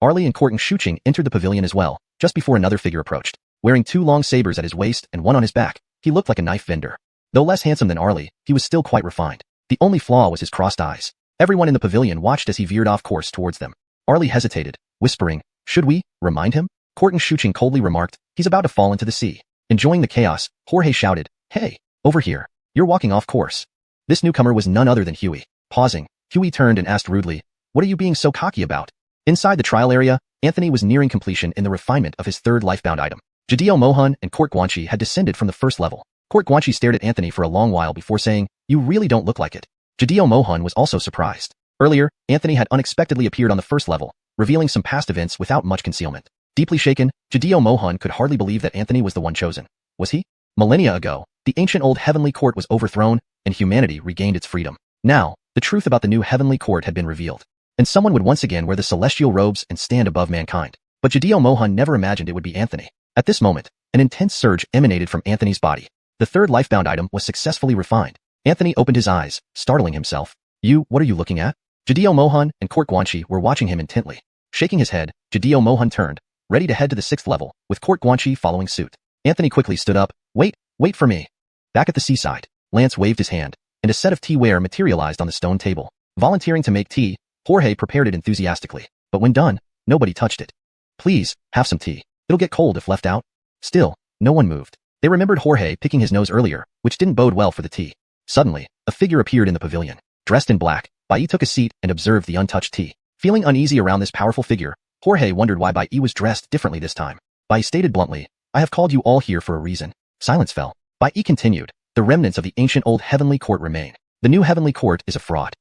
Arlie and Corton Shuching entered the pavilion as well, just before another figure approached. Wearing 2 long sabers at his waist and one on his back, he looked like a knife vendor. Though less handsome than Arlie, he was still quite refined. The only flaw was his crossed eyes. Everyone in the pavilion watched as he veered off course towards them. Arlie hesitated, whispering, "Should we remind him?" Corton Shuching coldly remarked, "He's about to fall into the sea." Enjoying the chaos, Jorge shouted, "Hey, over here. You're walking off course." This newcomer was none other than Huey. Pausing, Huey turned and asked rudely, "What are you being so cocky about?" Inside the trial area, Anthony was nearing completion in the refinement of his 3rd lifebound item. Jadeo Mohan and Court Guanchi had descended from the 1st level. Court Guanchi stared at Anthony for a long while before saying, "You really don't look like it." Jadeo Mohan was also surprised. Earlier, Anthony had unexpectedly appeared on the 1st level, revealing some past events without much concealment. Deeply shaken, Jadeo Mohan could hardly believe that Anthony was the one chosen. Was he? Millennia ago, the ancient old heavenly court was overthrown, and humanity regained its freedom. Now, the truth about the new heavenly court had been revealed, and someone would once again wear the celestial robes and stand above mankind. But Jadeo Mohan never imagined it would be Anthony. At this moment, an intense surge emanated from Anthony's body. The 3rd lifebound item was successfully refined. Anthony opened his eyes, startling himself. What are you looking at?" Jadeo Mohan and Court Guanchi were watching him intently. Shaking his head, Jadeo Mohan turned, ready to head to the 6th level, with Court Guanchi following suit. Anthony quickly stood up. Wait for me." Back at the seaside, Lance waved his hand, and a set of teaware materialized on the stone table. Volunteering to make tea, Jorge prepared it enthusiastically. But when done, nobody touched it. "Please, have some tea. It'll get cold if left out." Still, no one moved. They remembered Jorge picking his nose earlier, which didn't bode well for the tea. Suddenly, a figure appeared in the pavilion. Dressed in black, Bai took a seat and observed the untouched tea. Feeling uneasy around this powerful figure, Jorge wondered why Bai was dressed differently this time. Bai stated bluntly, "I have called you all here for a reason." Silence fell. Bai continued, "The remnants of the ancient old heavenly court remain. The new heavenly court is a fraud.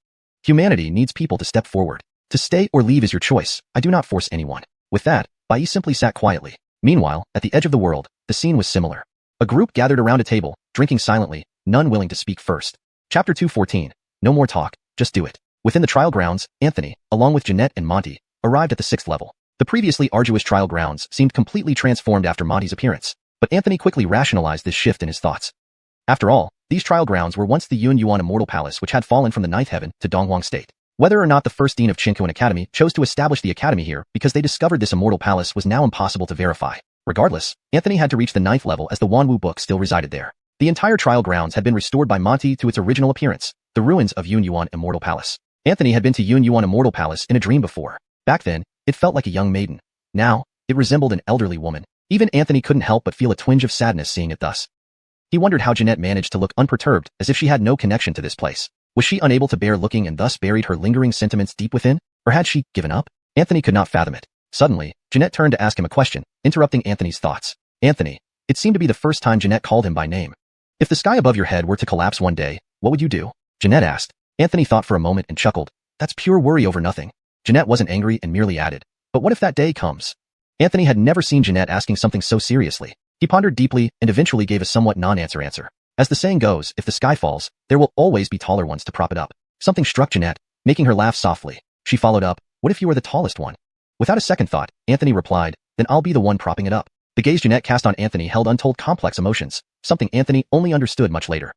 Humanity needs people to step forward. To stay or leave is your choice. I do not force anyone." With that, Bai simply sat quietly. Meanwhile, at the edge of the world, the scene was similar. A group gathered around a table, drinking silently, none willing to speak first. Chapter 214. No more talk, just do it. Within the trial grounds, Anthony, along with Jeanette and Monty, arrived at the 6th level. The previously arduous trial grounds seemed completely transformed after Monty's appearance, but Anthony quickly rationalized this shift in his thoughts. After all, these trial grounds were once the Yun Yuan Immortal Palace which had fallen from the 9th heaven to Donghuang State. Whether or not the first dean of Qinkuan Academy chose to establish the academy here because they discovered this immortal palace was now impossible to verify. Regardless, Anthony had to reach the 9th level as the Wanwu book still resided there. The entire trial grounds had been restored by Monty to its original appearance, the ruins of Yun Yuan Immortal Palace. Anthony had been to Yun Yuan Immortal Palace in a dream before. Back then, it felt like a young maiden. Now, it resembled an elderly woman. Even Anthony couldn't help but feel a twinge of sadness seeing it thus. He wondered how Jeanette managed to look unperturbed, as if she had no connection to this place. Was she unable to bear looking and thus buried her lingering sentiments deep within? Or had she given up? Anthony could not fathom it. Suddenly, Jeanette turned to ask him a question, interrupting Anthony's thoughts. Anthony. It seemed to be the first time Jeanette called him by name. "If the sky above your head were to collapse one day, what would you do?" Jeanette asked. Anthony thought for a moment and chuckled. "That's pure worry over nothing." Jeanette wasn't angry and merely added, "But what if that day comes?" Anthony had never seen Jeanette asking something so seriously. He pondered deeply and eventually gave a somewhat non-answer answer. As the saying goes, if the sky falls, there will always be taller ones to prop it up. Something struck Jeanette, making her laugh softly. She followed up, "What if you were the tallest one?" Without a second thought, Anthony replied, "Then I'll be the one propping it up." The gaze Jeanette cast on Anthony held untold complex emotions, something Anthony only understood much later.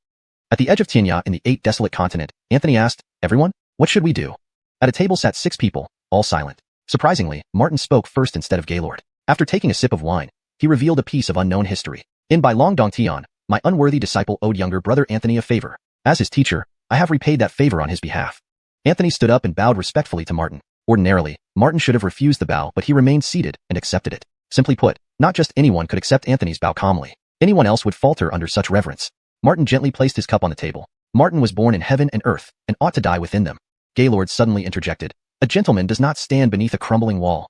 At the edge of Tianya in the 8th desolate continent, Anthony asked, "Everyone, what should we do?" At a table sat 6 people, all silent. Surprisingly, Martin spoke first instead of Gaylord. After taking a sip of wine, he revealed a piece of unknown history. In Bai Long Dong Tian, my unworthy disciple owed younger brother Anthony a favor. As his teacher, I have repaid that favor on his behalf. Anthony stood up and bowed respectfully to Martin. Ordinarily, Martin should have refused the bow, but he remained seated and accepted it. Simply put, not just anyone could accept Anthony's bow calmly. Anyone else would falter under such reverence. Martin gently placed his cup on the table. Martin was born in heaven and earth, and ought to die within them. Gaylord suddenly interjected, "A gentleman does not stand beneath a crumbling wall."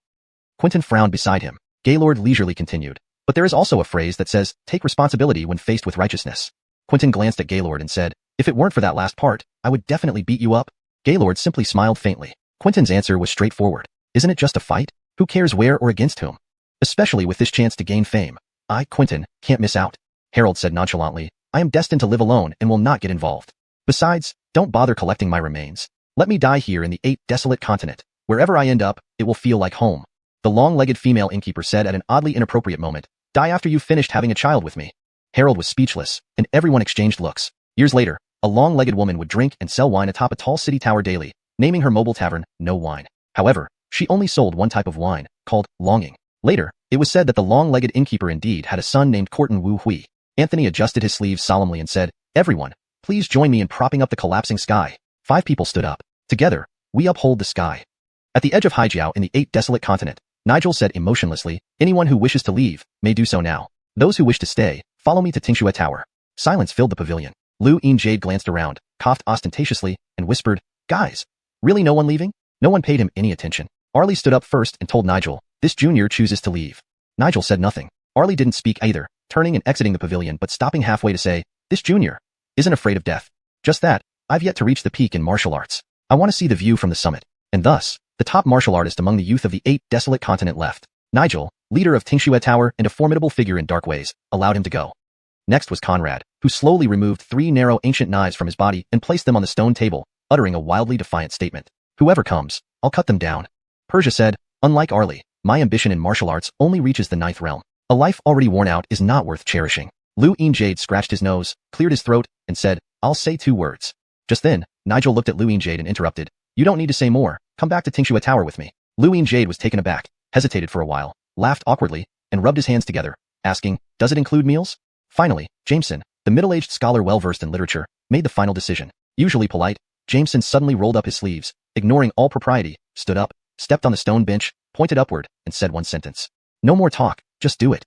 Quentin frowned beside him. Gaylord leisurely continued, "But there is also a phrase that says, take responsibility when faced with righteousness." Quentin glanced at Gaylord and said, "If it weren't for that last part, I would definitely beat you up." Gaylord simply smiled faintly. Quentin's answer was straightforward. "Isn't it just a fight? Who cares where or against whom? Especially with this chance to gain fame. I, Quentin, can't miss out. Harold said nonchalantly, I am destined to live alone and will not get involved. Besides, don't bother collecting my remains. Let me die here in the 8th desolate continent. Wherever I end up, it will feel like home. The long-legged female innkeeper said at an oddly inappropriate moment, Die after you've finished having a child with me. Harold was speechless, and everyone exchanged looks. Years later, a long-legged woman would drink and sell wine atop a tall city tower daily, naming her mobile tavern, No Wine. However, she only sold one type of wine, called longing. Later, it was said that the long-legged innkeeper indeed had a son named Corton Wu Hui. Anthony adjusted his sleeves solemnly and said, Everyone, please join me in propping up the collapsing sky. 5 people stood up. Together, we uphold the sky. At the edge of Haijiao in the 8th desolate continent, Nigel said emotionlessly, Anyone who wishes to leave, may do so now. Those who wish to stay, follow me to Tingxue Tower. Silence filled the pavilion. Lu Jade glanced around, coughed ostentatiously, and whispered, Guys, really no one leaving? No one paid him any attention. Arlie stood up first and told Nigel, This junior chooses to leave. Nigel said nothing. Arlie didn't speak either, turning and exiting the pavilion but stopping halfway to say, This junior isn't afraid of death. Just that, I've yet to reach the peak in martial arts. I want to see the view from the summit. And thus, the top martial artist among the youth of the 8th desolate continent left. Nigel, leader of Tingxue Tower and a formidable figure in dark ways, allowed him to go. Next was Conrad, who slowly removed 3 narrow ancient knives from his body and placed them on the stone table, uttering a wildly defiant statement. Whoever comes, I'll cut them down. Persia said, Unlike Arlie, my ambition in martial arts only reaches the 9th realm. A life already worn out is not worth cherishing. Lu Jade scratched his nose, cleared his throat, and said, I'll say 2 words. Just then, Nigel looked at Lu Jade and interrupted, You don't need to say more, come back to Tingxue Tower with me. Lu Jade was taken aback, hesitated for a while, laughed awkwardly, and rubbed his hands together, asking, Does it include meals? Finally, Jameson, the middle-aged scholar well-versed in literature, made the final decision. Usually polite, Jameson suddenly rolled up his sleeves, ignoring all propriety, stood up, stepped on the stone bench, pointed upward, and said one sentence. No more talk, just do it.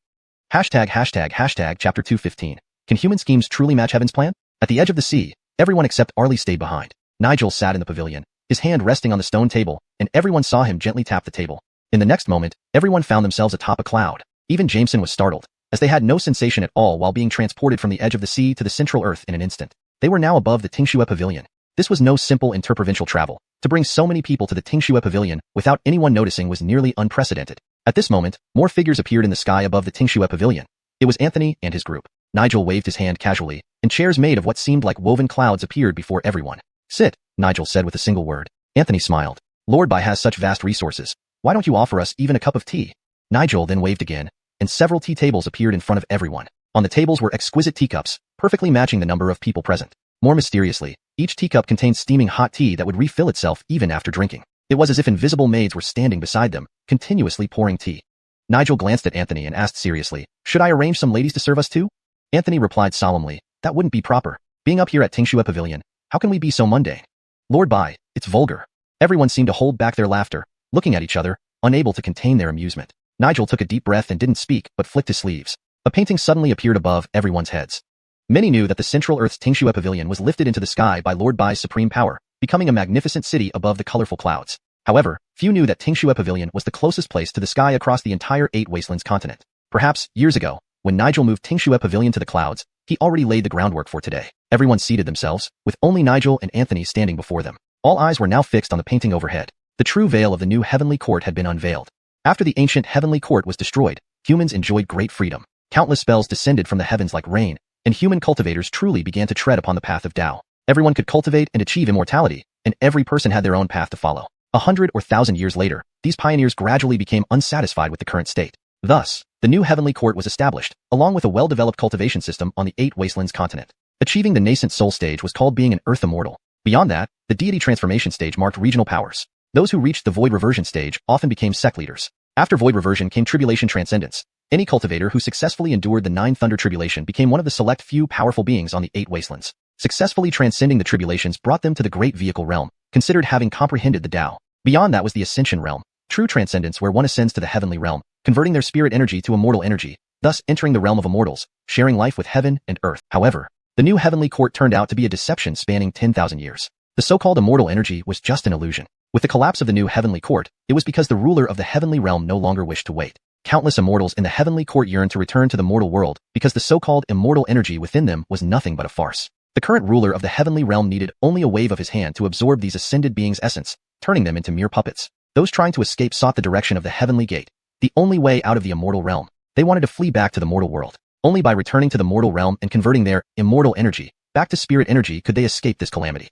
Chapter 215. Can human schemes truly match heaven's plan? At the edge of the sea, everyone except Arlie stayed behind. Nigel sat in the pavilion, his hand resting on the stone table, and everyone saw him gently tap the table. In the next moment, everyone found themselves atop a cloud. Even Jameson was startled, as they had no sensation at all while being transported from the edge of the sea to the central earth in an instant. They were now above the Tingxue Pavilion. This was no simple interprovincial travel. To bring so many people to the Tingxue Pavilion without anyone noticing was nearly unprecedented. At this moment, more figures appeared in the sky above the Tingxue Pavilion. It was Anthony and his group. Nigel waved his hand casually, and chairs made of what seemed like woven clouds appeared before everyone. Sit, Nigel said with a single word. Anthony smiled. Lord Bai has such vast resources. Why don't you offer us even a cup of tea? Nigel then waved again, and several tea tables appeared in front of everyone. On the tables were exquisite teacups, perfectly matching the number of people present. More mysteriously, each teacup contained steaming hot tea that would refill itself even after drinking. It was as if invisible maids were standing beside them, continuously pouring tea. Nigel glanced at Anthony and asked seriously, Should I arrange some ladies to serve us too? Anthony replied solemnly, That wouldn't be proper. Being up here at Tingxue Pavilion, how can we be so mundane? Lord Bai, it's vulgar. Everyone seemed to hold back their laughter, looking at each other, unable to contain their amusement. Nigel took a deep breath and didn't speak, but flicked his sleeves. A painting suddenly appeared above everyone's heads. Many knew that the Central Earth's Tingxue Pavilion was lifted into the sky by Lord Bai's supreme power, becoming a magnificent city above the colorful clouds. However, few knew that Tingxue Pavilion was the closest place to the sky across the entire 8 Wastelands continent. Perhaps, years ago, when Nigel moved Tingxue Pavilion to the clouds, he already laid the groundwork for today. Everyone seated themselves, with only Nigel and Anthony standing before them. All eyes were now fixed on the painting overhead. The true veil of the new heavenly court had been unveiled. After the ancient heavenly court was destroyed, humans enjoyed great freedom. Countless spells descended from the heavens like rain, and human cultivators truly began to tread upon the path of Tao. Everyone could cultivate and achieve immortality, and every person had their own path to follow. 100 or 1,000 years later, these pioneers gradually became unsatisfied with the current state. Thus, the new heavenly court was established, along with a well-developed cultivation system on the 8 Wastelands continent. Achieving the nascent soul stage was called being an earth immortal. Beyond that, the deity transformation stage marked regional powers. Those who reached the void reversion stage often became sect leaders. After void reversion came tribulation transcendence. Any cultivator who successfully endured the 9 Thunder Tribulation became one of the select few powerful beings on the 8 Wastelands. Successfully transcending the tribulations brought them to the Great Vehicle Realm, considered having comprehended the Tao. Beyond that was the Ascension Realm, true transcendence where one ascends to the heavenly realm, converting their spirit energy to immortal energy, thus entering the realm of immortals, sharing life with heaven and earth. However, the new heavenly court turned out to be a deception spanning 10,000 years. The so-called immortal energy was just an illusion. With the collapse of the new heavenly court, it was because the ruler of the heavenly realm no longer wished to wait. Countless immortals in the heavenly court yearned to return to the mortal world because the so-called immortal energy within them was nothing but a farce. The current ruler of the heavenly realm needed only a wave of his hand to absorb these ascended beings' essence, turning them into mere puppets. Those trying to escape sought the direction of the heavenly gate, the only way out of the immortal realm. They wanted to flee back to the mortal world. Only by returning to the mortal realm and converting their immortal energy back to spirit energy could they escape this calamity.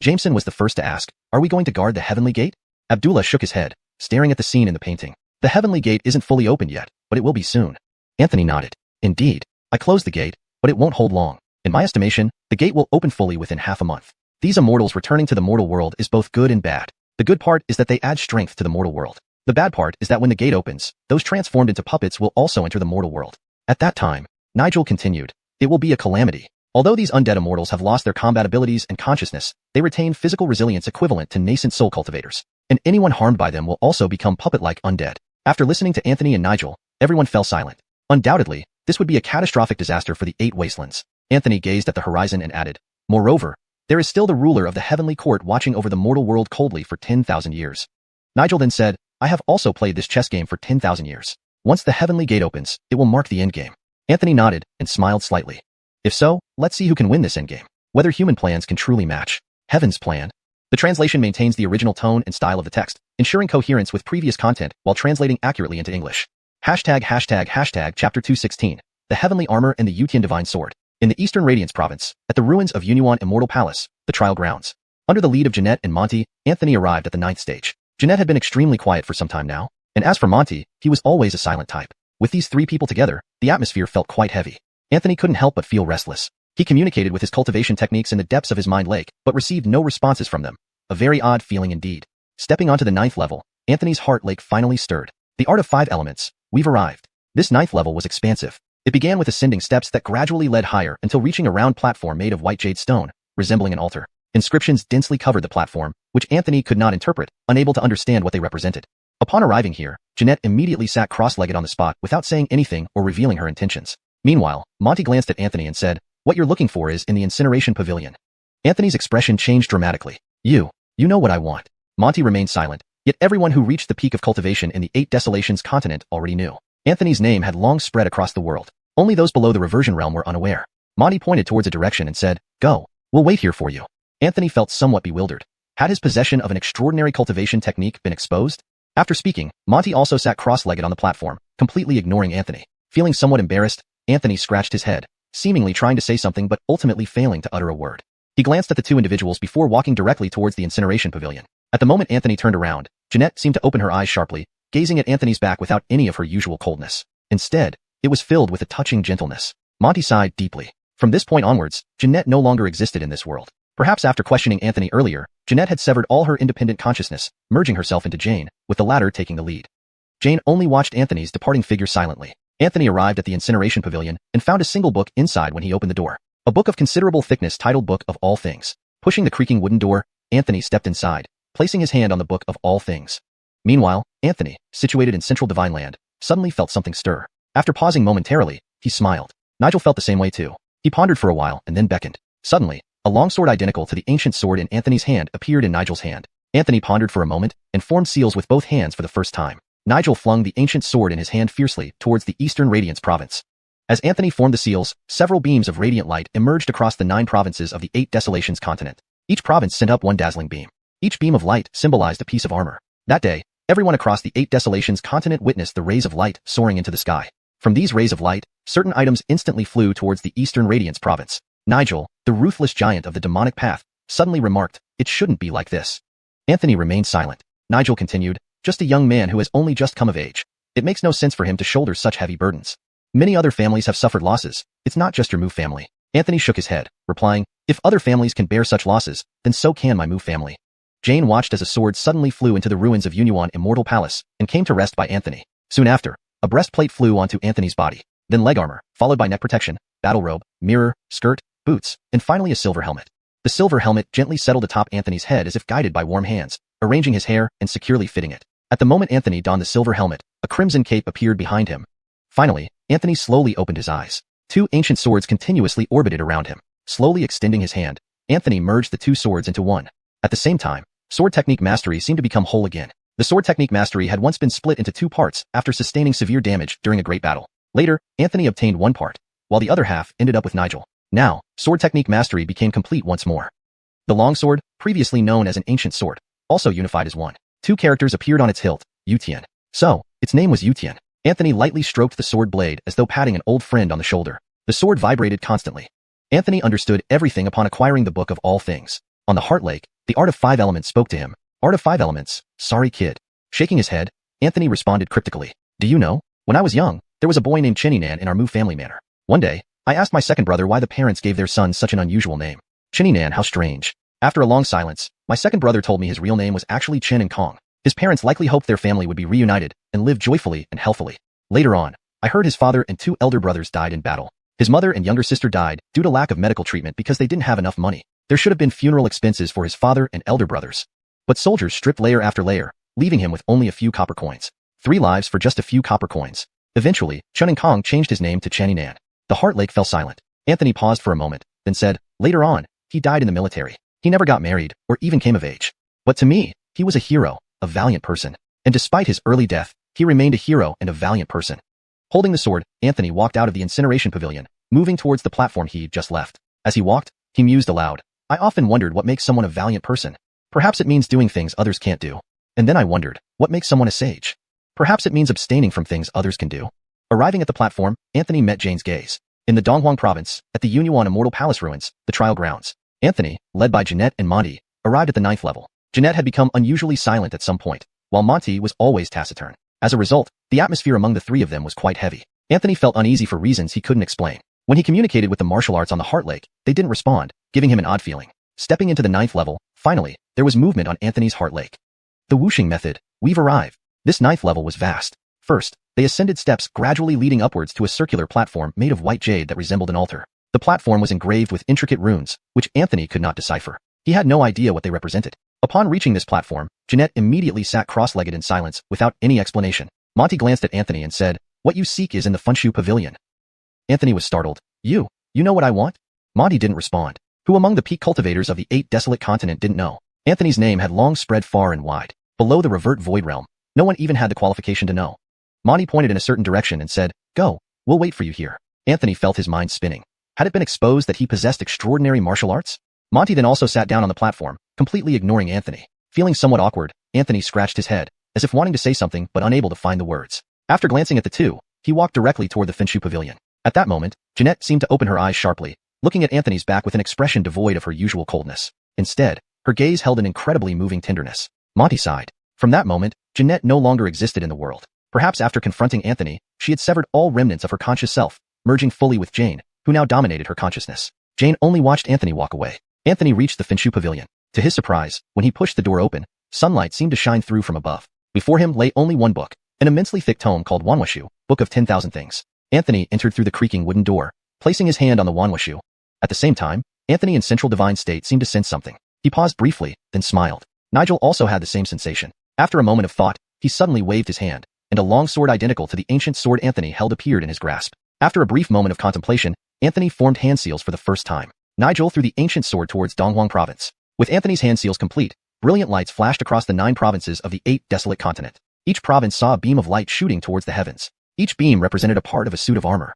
Jameson was the first to ask, "Are we going to guard the heavenly gate?" Abdullah shook his head, staring at the scene in the painting. "The heavenly gate isn't fully opened yet, but it will be soon." Anthony nodded. "Indeed. I closed the gate, but it won't hold long. In my estimation, the gate will open fully within half a month. These immortals returning to the mortal world is both good and bad. The good part is that they add strength to the mortal world. The bad part is that when the gate opens, those transformed into puppets will also enter the mortal world. At that time," Nigel continued, "it will be a calamity. Although these undead immortals have lost their combat abilities and consciousness, they retain physical resilience equivalent to nascent soul cultivators. And anyone harmed by them will also become puppet-like undead." After listening to Anthony and Nigel, everyone fell silent. Undoubtedly, this would be a catastrophic disaster for the 8 wastelands. Anthony gazed at the horizon and added, "Moreover, there is still the ruler of the heavenly court watching over the mortal world coldly for 10,000 years. Nigel then said, "I have also played this chess game for 10,000 years. Once the heavenly gate opens, it will mark the endgame." Anthony nodded and smiled slightly. "If so, let's see who can win this endgame. Whether human plans can truly match heaven's plan." The translation maintains the original tone and style of the text, ensuring coherence with previous content while translating accurately into English. Hashtag Chapter 216, The Heavenly Armor and the Yutian Divine Sword. In the Eastern Radiance Province, at the ruins of Unuan Immortal Palace, the trial grounds. Under the lead of Jeanette and Monty, Anthony arrived at the 9th stage. Jeanette had been extremely quiet for some time now, and as for Monty, he was always a silent type. With these 3 people together, the atmosphere felt quite heavy. Anthony couldn't help but feel restless. He communicated with his cultivation techniques in the depths of his mind lake, but received no responses from them. A very odd feeling indeed. Stepping onto the 9th level, Anthony's heart lake finally stirred. The art of 5 elements. We've arrived. This 9th level was expansive. It began with ascending steps that gradually led higher until reaching a round platform made of white jade stone, resembling an altar. Inscriptions densely covered the platform, which Anthony could not interpret, unable to understand what they represented. Upon arriving here, Jeanette immediately sat cross-legged on the spot without saying anything or revealing her intentions. Meanwhile, Monty glanced at Anthony and said, "What you're looking for is in the incineration pavilion." Anthony's expression changed dramatically. You know what I want." Monty remained silent, yet everyone who reached the peak of cultivation in the 8 Desolations continent already knew. Anthony's name had long spread across the world. Only those below the reversion realm were unaware. Monty pointed towards a direction and said, "Go. We'll wait here for you." Anthony felt somewhat bewildered. Had his possession of an extraordinary cultivation technique been exposed? After speaking, Monty also sat cross-legged on the platform, completely ignoring Anthony. Feeling somewhat embarrassed, Anthony scratched his head, seemingly trying to say something but ultimately failing to utter a word. He glanced at the 2 individuals before walking directly towards the incineration pavilion. At the moment Anthony turned around, Jeanette seemed to open her eyes sharply, gazing at Anthony's back without any of her usual coldness. Instead, it was filled with a touching gentleness. Monty sighed deeply. From this point onwards, Jeanette no longer existed in this world. Perhaps after questioning Anthony earlier, Jeanette had severed all her independent consciousness, merging herself into Jane, with the latter taking the lead. Jane only watched Anthony's departing figure silently. Anthony arrived at the incineration pavilion and found a single book inside when he opened the door. A book of considerable thickness titled Book of All Things. Pushing the creaking wooden door, Anthony stepped inside, placing his hand on the Book of All Things. Meanwhile, Anthony, situated in central divine land, suddenly felt something stir. After pausing momentarily, he smiled. Nigel felt the same way too. He pondered for a while and then beckoned. Suddenly, a long sword identical to the ancient sword in Anthony's hand appeared in Nigel's hand. Anthony pondered for a moment and formed seals with both hands for the first time. Nigel flung the ancient sword in his hand fiercely towards the Eastern Radiance province. As Anthony formed the seals, several beams of radiant light emerged across the 9 provinces of the 8 Desolations continent. Each province sent up one dazzling beam. Each beam of light symbolized a piece of armor. That day, everyone across the 8 Desolations continent witnessed the rays of light soaring into the sky. From these rays of light, certain items instantly flew towards the Eastern Radiance province. Nigel, the ruthless giant of the demonic path, suddenly remarked, "It shouldn't be like this." Anthony remained silent. Nigel continued, "Just a young man who has only just come of age. It makes no sense for him to shoulder such heavy burdens. Many other families have suffered losses. It's not just your Mu family." Anthony shook his head, replying, "If other families can bear such losses, then so can my Mu family." Jane watched as a sword suddenly flew into the ruins of Unuan Immortal Palace and came to rest by Anthony. Soon after, a breastplate flew onto Anthony's body, then leg armor, followed by neck protection, battle robe, mirror, skirt, boots, and finally a silver helmet. The silver helmet gently settled atop Anthony's head as if guided by warm hands, arranging his hair and securely fitting it. At the moment Anthony donned the silver helmet, a crimson cape appeared behind him. Finally, Anthony slowly opened his eyes. 2 ancient swords continuously orbited around him. Slowly extending his hand, Anthony merged the 2 swords into one. At the same time, sword technique mastery seemed to become whole again. The sword technique mastery had once been split into 2 parts after sustaining severe damage during a great battle. Later, Anthony obtained one part, while the other half ended up with Nigel. Now, sword technique mastery became complete once more. The longsword, previously known as an ancient sword, also unified as one. Two characters appeared on its hilt, Yutian. So, its name was Yutian. Anthony lightly stroked the sword blade as though patting an old friend on the shoulder. The sword vibrated constantly. Anthony understood everything upon acquiring the Book of All Things. On the Heart Lake, the Art of Five Elements spoke to him. Art of Five Elements, sorry kid. Shaking his head, Anthony responded cryptically. Do you know? When I was young, there was a boy named Chininan in our Mu family manor. One day, I asked my second brother why the parents gave their son such an unusual name. Chininan, how strange. After a long silence, my second brother told me his real name was actually Chen and Kong. His parents likely hoped their family would be reunited and live joyfully and healthily. Later on, I heard his father and two elder brothers died in battle. His mother and younger sister died due to lack of medical treatment because they didn't have enough money. There should have been funeral expenses for his father and elder brothers. But soldiers stripped layer after layer, leaving him with only a few copper coins. 3 lives for just a few copper coins. Eventually, Chen and Kong changed his name to Chaninan. The Heart Lake fell silent. Anthony paused for a moment, then said, later on, he died in the military. He never got married or even came of age. But to me, he was a hero, a valiant person. And despite his early death, he remained a hero and a valiant person. Holding the sword, Anthony walked out of the incineration pavilion, moving towards the platform he'd just left. As he walked, he mused aloud. I often wondered what makes someone a valiant person. Perhaps it means doing things others can't do. And then I wondered, what makes someone a sage? Perhaps it means abstaining from things others can do. Arriving at the platform, Anthony met Jane's gaze. In the Donghuang province, at the Yunyuan Immortal Palace ruins, the trial grounds, Anthony, led by Jeanette and Monty, arrived at the 9th level. Jeanette had become unusually silent at some point, while Monty was always taciturn. As a result, the atmosphere among the three of them was quite heavy. Anthony felt uneasy for reasons he couldn't explain. When he communicated with the martial arts on the Heart Lake, they didn't respond, giving him an odd feeling. Stepping into the 9th level, finally, there was movement on Anthony's Heart Lake. The whooshing method, we've arrived. This 9th level was vast. First, they ascended steps gradually leading upwards to a circular platform made of white jade that resembled an altar. The platform was engraved with intricate runes, which Anthony could not decipher. He had no idea what they represented. Upon reaching this platform, Jeanette immediately sat cross-legged in silence without any explanation. Monty glanced at Anthony and said, what you seek is in the Funshu Pavilion. Anthony was startled. You know what I want? Monty didn't respond. Who among the peak cultivators of the 8 desolate continent didn't know? Anthony's name had long spread far and wide. Below the revert void realm, no one even had the qualification to know. Monty pointed in a certain direction and said, go, we'll wait for you here. Anthony felt his mind spinning. Had it been exposed that he possessed extraordinary martial arts? Monty then also sat down on the platform, completely ignoring Anthony. Feeling somewhat awkward, Anthony scratched his head, as if wanting to say something but unable to find the words. After glancing at the two, he walked directly toward the Finshu Pavilion. At that moment, Jeanette seemed to open her eyes sharply, looking at Anthony's back with an expression devoid of her usual coldness. Instead, her gaze held an incredibly moving tenderness. Monty sighed. From that moment, Jeanette no longer existed in the world. Perhaps after confronting Anthony, she had severed all remnants of her conscious self, merging fully with Jane, who now dominated her consciousness. Jane only watched Anthony walk away. Anthony reached the Finshu Pavilion. To his surprise, when he pushed the door open, sunlight seemed to shine through from above. Before him lay only one book, an immensely thick tome called Wanwashu, Book of 10,000 Things. Anthony entered through the creaking wooden door, placing his hand on the Wanwashu. At the same time, Anthony in central divine state seemed to sense something. He paused briefly, then smiled. Nigel also had the same sensation. After a moment of thought, he suddenly waved his hand, and a long sword identical to the ancient sword Anthony held appeared in his grasp. After a brief moment of contemplation, Anthony formed hand seals for the first time. Nigel threw the ancient sword towards Donghuang province. With Anthony's hand seals complete, brilliant lights flashed across the 9 provinces of the 8 desolate continent. Each province saw a beam of light shooting towards the heavens. Each beam represented a part of a suit of armor.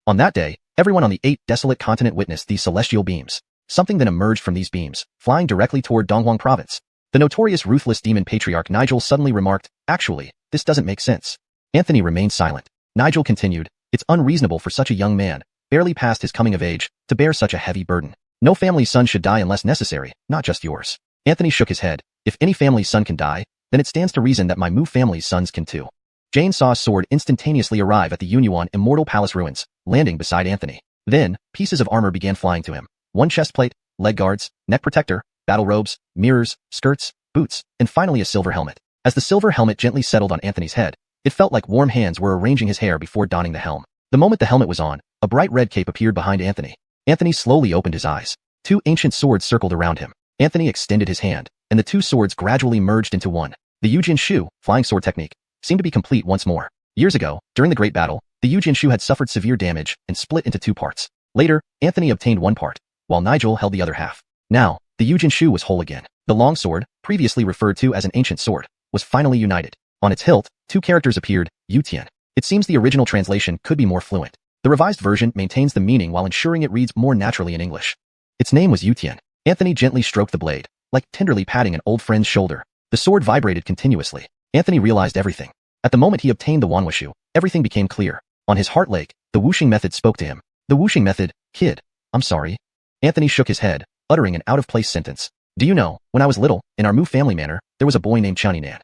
On that day, everyone on the 8 desolate continent witnessed these celestial beams. Something then emerged from these beams, flying directly toward Donghuang province. The notorious ruthless demon patriarch Nigel suddenly remarked, actually, this doesn't make sense. Anthony remained silent. Nigel continued, it's unreasonable for such a young man, barely past his coming of age, to bear such a heavy burden. No family's son should die unless necessary, not just yours. Anthony shook his head. If any family's son can die, then it stands to reason that my Mu family's sons can too. Jane saw a sword instantaneously arrive at the Yunyuan Immortal Palace ruins, landing beside Anthony. Then, pieces of armor began flying to him. One chest plate, leg guards, neck protector, battle robes, mirrors, skirts, boots, and finally a silver helmet. As the silver helmet gently settled on Anthony's head, it felt like warm hands were arranging his hair before donning the helm. The moment the helmet was on, a bright red cape appeared behind Anthony. Anthony slowly opened his eyes. 2 ancient swords circled around him. Anthony extended his hand, and the 2 swords gradually merged into one. The Yujin Shu, flying sword technique, seemed to be complete once more. Years ago, during the Great Battle, the Yujin Shu had suffered severe damage and split into 2 parts. Later, Anthony obtained one part, while Nigel held the other half. Now, the Yujin Shu was whole again. The long sword, previously referred to as an ancient sword, was finally united. On its hilt, 2 characters appeared, Yutian. It seems the original translation could be more fluent. The revised version maintains the meaning while ensuring it reads more naturally in English. Its name was Yutian. Anthony gently stroked the blade, like tenderly patting an old friend's shoulder. The sword vibrated continuously. Anthony realized everything. At the moment he obtained the Wanwushu, everything became clear. On his heart lake, the whooshing method spoke to him. The whooshing method, kid. I'm sorry. Anthony shook his head, uttering an out-of-place sentence. Do you know, when I was little, in our Mu family manor, there was a boy named Chaninan.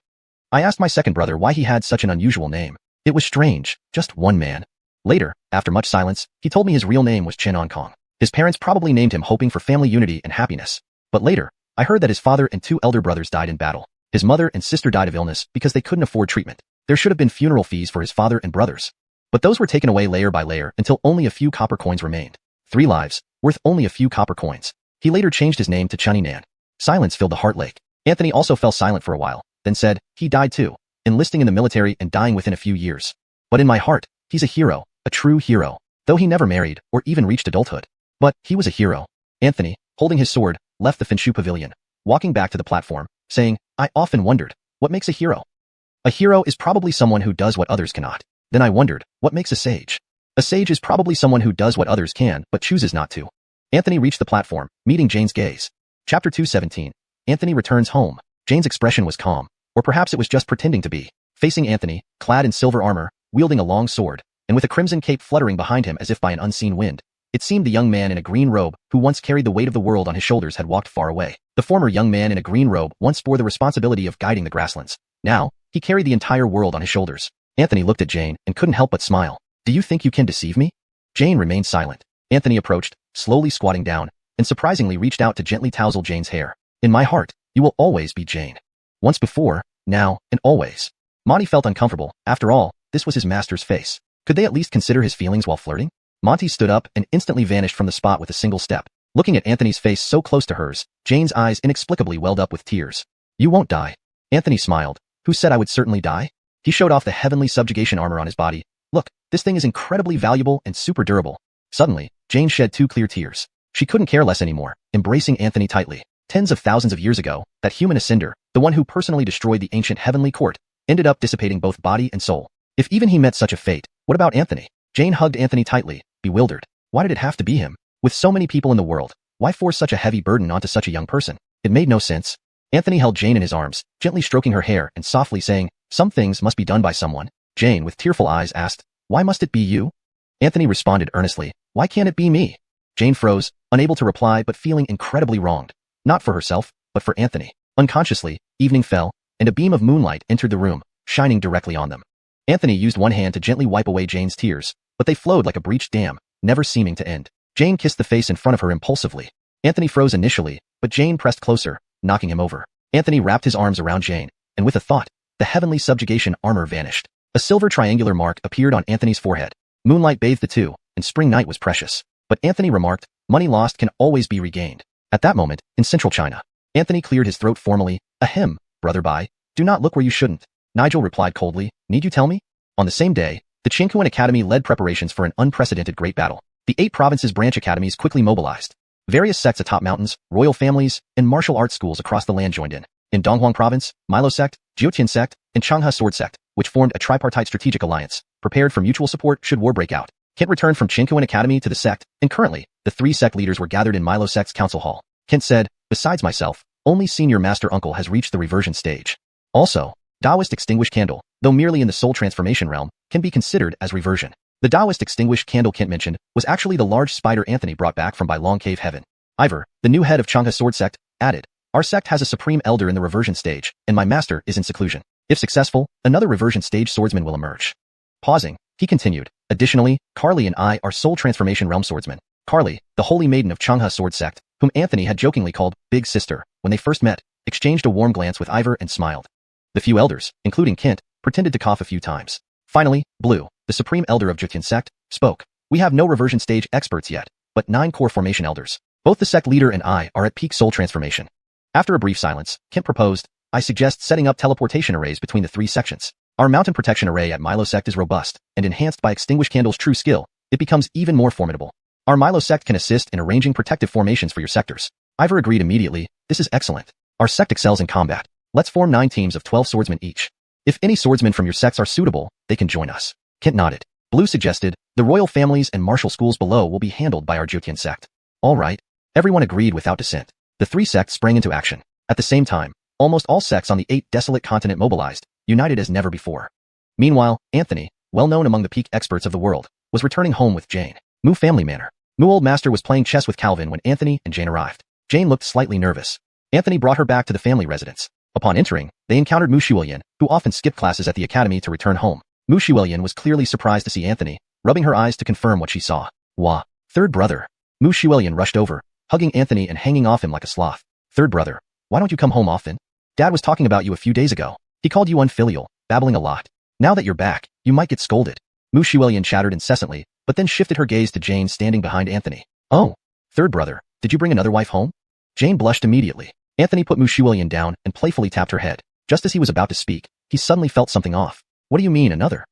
I asked my second brother why he had such an unusual name. It was strange, just one man. Later, after much silence, he told me his real name was Chen Kong. His parents probably named him hoping for family unity and happiness. But later, I heard that his father and 2 elder brothers died in battle. His mother and sister died of illness because they couldn't afford treatment. There should have been funeral fees for his father and brothers. But those were taken away layer by layer until only a few copper coins remained. 3 lives, worth only a few copper coins. He later changed his name to Chaninan. Silence filled the heart lake. Anthony also fell silent for a while, then said, he died too, enlisting in the military and dying within a few years. But in my heart, he's a hero, a true hero, though he never married or even reached adulthood. But he was a hero. Anthony, holding his sword, left the Finshu pavilion, walking back to the platform, saying, I often wondered, what makes a hero? A hero is probably someone who does what others cannot. Then I wondered, what makes a sage? A sage is probably someone who does what others can but chooses not to. Anthony reached the platform, meeting Jane's gaze. Chapter 217. Anthony returns home. Jane's expression was calm, or perhaps it was just pretending to be. Facing Anthony, clad in silver armor, wielding a long sword, and with a crimson cape fluttering behind him as if by an unseen wind, it seemed the young man in a green robe who once carried the weight of the world on his shoulders had walked far away. The former young man in a green robe once bore the responsibility of guiding the grasslands. Now, he carried the entire world on his shoulders. Anthony looked at Jane and couldn't help but smile. Do you think you can deceive me? Jane remained silent. Anthony approached, slowly squatting down, and surprisingly reached out to gently tousle Jane's hair. In my heart, you will always be Jane. Once before, now, and always. Monty felt uncomfortable. After all, this was his master's face. Could they at least consider his feelings while flirting? Monty stood up and instantly vanished from the spot with a single step. Looking at Anthony's face so close to hers, Jane's eyes inexplicably welled up with tears. You won't die. Anthony smiled. Who said I would certainly die? He showed off the heavenly subjugation armor on his body. Look, this thing is incredibly valuable and super durable. Suddenly, Jane shed 2 clear tears. She couldn't care less anymore, embracing Anthony tightly. Tens of thousands of years ago, that human ascender, the one who personally destroyed the ancient heavenly court, ended up dissipating both body and soul. If even he met such a fate, what about Anthony? Jane hugged Anthony tightly, bewildered. Why did it have to be him? With so many people in the world, why force such a heavy burden onto such a young person? It made no sense. Anthony held Jane in his arms, gently stroking her hair and softly saying, some things must be done by someone. Jane, with tearful eyes, asked, why must it be you? Anthony responded earnestly, why can't it be me? Jane froze, unable to reply but feeling incredibly wronged. Not for herself, but for Anthony. Unconsciously, evening fell, and a beam of moonlight entered the room, shining directly on them. Anthony used one hand to gently wipe away Jane's tears, but they flowed like a breached dam, never seeming to end. Jane kissed the face in front of her impulsively. Anthony froze initially, but Jane pressed closer, knocking him over. Anthony wrapped his arms around Jane, and with a thought, the heavenly subjugation armor vanished. A silver triangular mark appeared on Anthony's forehead. Moonlight bathed the two, and spring night was precious. But Anthony remarked, money lost can always be regained. At that moment, in central China, Anthony cleared his throat formally. Ahem, brother Bai, do not look where you shouldn't. Nigel replied coldly, need you tell me? On the same day, the Qingkuan Academy led preparations for an unprecedented great battle. The 8 provinces' branch academies quickly mobilized. Various sects atop mountains, royal families, and martial arts schools across the land joined in. In Donghuang Province, Milo Sect, Jiutian Sect, and Changhe Sword Sect, which formed a tripartite strategic alliance, prepared for mutual support should war break out. Kent returned from Qingkuan Academy to the sect, and currently, the 3 sect leaders were gathered in Milo Sect's council hall. Kent said, besides myself, only senior master uncle has reached the reversion stage. Also, Taoist extinguished candle, though merely in the soul transformation realm, can be considered as reversion. The Taoist extinguished candle Kent mentioned was actually the large spider Anthony brought back from by Long Cave Heaven. Ivor, the new head of Changhe Sword Sect, added, our sect has a supreme elder in the reversion stage, and my master is in seclusion. If successful, another reversion stage swordsman will emerge. Pausing, he continued, additionally, Carly and I are soul transformation realm swordsmen. Carly, the holy maiden of Changhe Sword Sect, whom Anthony had jokingly called Big Sister, when they first met, exchanged a warm glance with Ivor and smiled. The few elders, including Kent, pretended to cough a few times. Finally, Blue, the supreme elder of Jiutian Sect, spoke. We have no reversion stage experts yet, but 9 core formation elders. Both the sect leader and I are at peak soul transformation. After a brief silence, Kent proposed, I suggest setting up teleportation arrays between the 3 sections. Our mountain protection array at Milo Sect is robust, and enhanced by Extinguished Candle's true skill, it becomes even more formidable. Our Milo Sect can assist in arranging protective formations for your sectors. Ivor agreed immediately, this is excellent. Our sect excels in combat. Let's form 9 teams of 12 swordsmen each. If any swordsmen from your sects are suitable, they can join us. Kent nodded. Blue suggested, the royal families and martial schools below will be handled by our Jiutian sect. All right. Everyone agreed without dissent. The 3 sects sprang into action. At the same time, Almost all sects on the 8 desolate continent mobilized, united as never before. Meanwhile, Anthony, well known among the peak experts of the world, was returning home with Jane. Moo family manor. Moo old master was playing chess with Calvin when Anthony and Jane arrived. Jane looked slightly nervous. Anthony brought her back to the family residence. Upon entering, they encountered Mu Shiwelian, who often skipped classes at the academy to return home. Mu Shiwelian was clearly surprised to see Anthony, rubbing her eyes to confirm what she saw. Wah. Third brother. Mu Shiwelian rushed over, hugging Anthony and hanging off him like a sloth. Third brother. Why don't you come home often? Dad was talking about you a few days ago. He called you unfilial, babbling a lot. Now that you're back, you might get scolded. Mu Shiwelian chattered incessantly, but then shifted her gaze to Jane standing behind Anthony. Oh. Third brother, did you bring another wife home? Jane blushed immediately. Anthony put Mu Shiwelian down and playfully tapped her head. Just as he was about to speak, he suddenly felt something off. What do you mean another?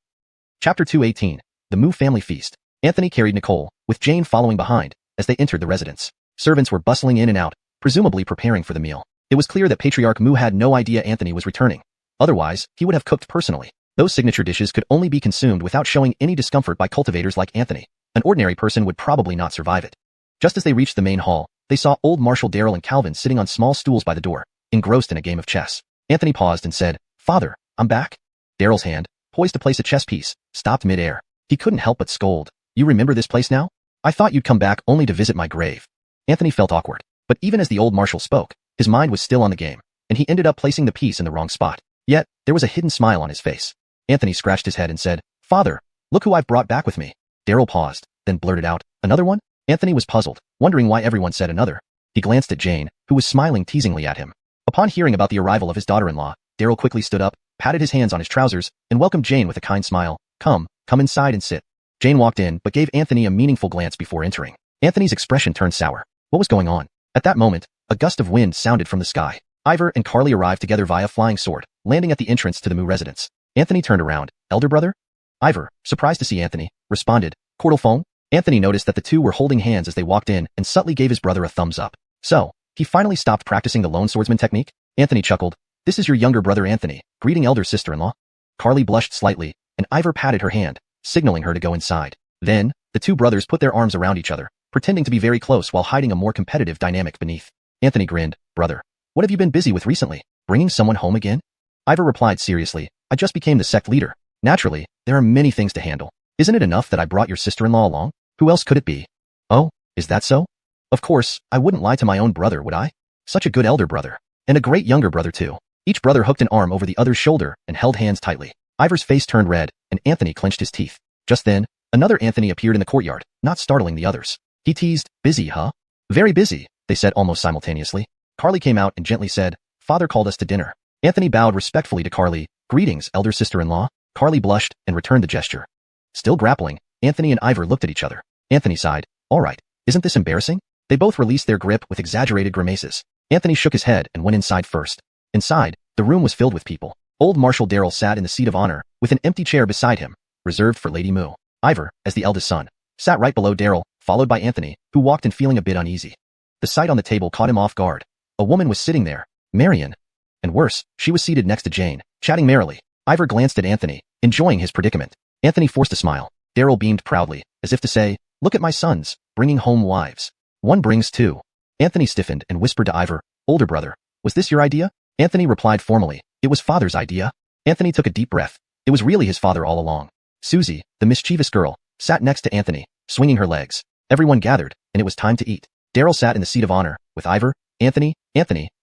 Chapter 218. The Mu Family Feast. Anthony carried Nicole, with Jane following behind, as they entered the residence. Servants were bustling in and out, presumably preparing for the meal. It was clear that Patriarch Mu had no idea Anthony was returning. Otherwise, he would have cooked personally. Those signature dishes could only be consumed without showing any discomfort by cultivators like Anthony. An ordinary person would probably not survive it. Just as they reached the main hall, they saw old Marshal Daryl and Calvin sitting on small stools by the door, engrossed in a game of chess. Anthony paused and said, "Father, I'm back." Daryl's hand, poised to place a chess piece, stopped mid-air. He couldn't help but scold. "You remember this place now? I thought you'd come back only to visit my grave." Anthony felt awkward. But even as the old marshal spoke, his mind was still on the game, and he ended up placing the piece in the wrong spot. Yet, there was a hidden smile on his face. Anthony scratched his head and said, "Father, look who I've brought back with me." Daryl paused, then blurted out, "Another one?" Anthony was puzzled, wondering why everyone said another. He glanced at Jane, who was smiling teasingly at him. Upon hearing about the arrival of his daughter-in-law, Daryl quickly stood up, patted his hands on his trousers, and welcomed Jane with a kind smile. Come inside and sit." Jane walked in but gave Anthony a meaningful glance before entering. Anthony's expression turned sour. What was going on? At that moment, a gust of wind sounded from the sky. Ivor and Carly arrived together via flying sword, landing at the entrance to the Mu residence. Anthony turned around. "Elder brother?" Ivor, surprised to see Anthony, responded, "Cordal phone?" Anthony noticed that the two were holding hands as they walked in and subtly gave his brother a thumbs up. So, he finally stopped practicing the lone swordsman technique? Anthony chuckled. "This is your younger brother Anthony, greeting elder sister-in-law." Carly blushed slightly, and Ivor patted her hand, signaling her to go inside. Then, the two brothers put their arms around each other, pretending to be very close while hiding a more competitive dynamic beneath. Anthony grinned. "Brother, what have you been busy with recently? Bringing someone home again?" Ivor replied seriously, "I just became the sect leader. Naturally, there are many things to handle. Isn't it enough that I brought your sister-in-law along? Who else could it be?" "Oh, is that so?" "Of course, I wouldn't lie to my own brother, would I? Such a good elder brother. And a great younger brother too." Each brother hooked an arm over the other's shoulder and held hands tightly. Ivor's face turned red, and Anthony clenched his teeth. Just then, another Anthony appeared in the courtyard, not startling the others. He teased, "Busy, huh?" "Very busy," they said almost simultaneously. Carly came out and gently said, "Father called us to dinner." Anthony bowed respectfully to Carly. "Greetings, elder sister-in-law." Carly blushed and returned the gesture. Still grappling, Anthony and Ivor looked at each other. Anthony sighed. "All right, isn't this embarrassing?" They both released their grip with exaggerated grimaces. Anthony shook his head and went inside first. Inside, the room was filled with people. Old Marshal Daryl sat in the seat of honor, with an empty chair beside him, reserved for Lady Mu. Ivor, as the eldest son, sat right below Daryl, followed by Anthony, who walked in feeling a bit uneasy. The sight on the table caught him off guard. A woman was sitting there, Marion. And worse, she was seated next to Jane, chatting merrily. Ivor glanced at Anthony, enjoying his predicament. Anthony forced a smile. Daryl beamed proudly, as if to say, "Look at my sons, bringing home wives. One brings two." Anthony stiffened and whispered to Ivor, "Older brother, was this your idea?" Anthony replied formally, "It was father's idea." Anthony took a deep breath. It was really his father all along. Susie, the mischievous girl, sat next to Anthony, swinging her legs. Everyone gathered, and it was time to eat. Daryl sat in the seat of honor, with Ivor, Anthony,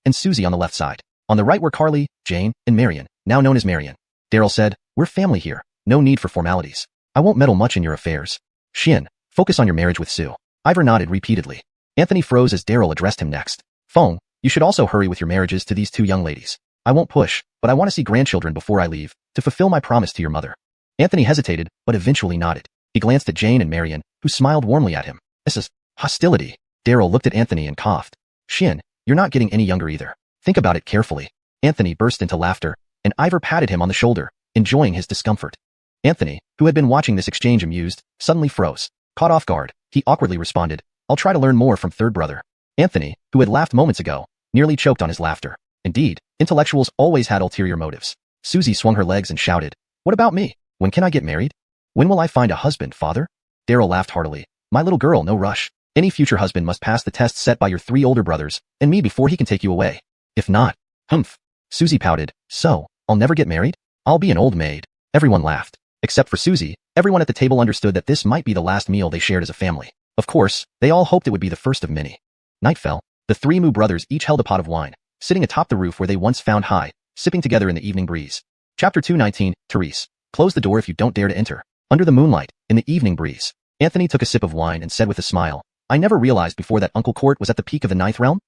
and Susie on the left side. On the right were Carly, Jane, and Marion, now known as Marion. Daryl said, "We're family here, no need for formalities. I won't meddle much in your affairs. Shin, focus on your marriage with Sue." Ivor nodded repeatedly. Anthony froze as Daryl addressed him next. "Fong, you should also hurry with your marriages to these two young ladies. I won't push, but I want to see grandchildren before I leave, to fulfill my promise to your mother." Anthony hesitated, but eventually nodded. He glanced at Jane and Marion, who smiled warmly at him. "This is hostility." Daryl looked at Anthony and coughed. "Shin, you're not getting any younger either. Think about it carefully." Anthony burst into laughter, and Ivor patted him on the shoulder, enjoying his discomfort. Anthony, who had been watching this exchange amused, suddenly froze. Caught off guard, he awkwardly responded, "I'll try to learn more from third brother." Anthony, who had laughed moments ago, nearly choked on his laughter. Indeed, intellectuals always had ulterior motives. Susie swung her legs and shouted, "What about me? When can I get married? When will I find a husband, father?" Daryl laughed heartily. "My little girl, no rush. Any future husband must pass the test set by your three older brothers and me before he can take you away. If not, humph." Susie pouted, so, I'll never get married? I'll be an old maid. Everyone laughed. Except for Susie, everyone at the table understood that this might be the last meal they shared as a family. Of course, they all hoped it would be the first of many. Night fell. The three Moo brothers each held a pot of wine, sitting atop the roof where they once found high, sipping together in the evening breeze. Chapter 219, Therese. Close the door if you don't dare to enter. Under the moonlight, in the evening breeze, Anthony took a sip of wine and said with a smile, I never realized before that Uncle Court was at the peak of the ninth realm.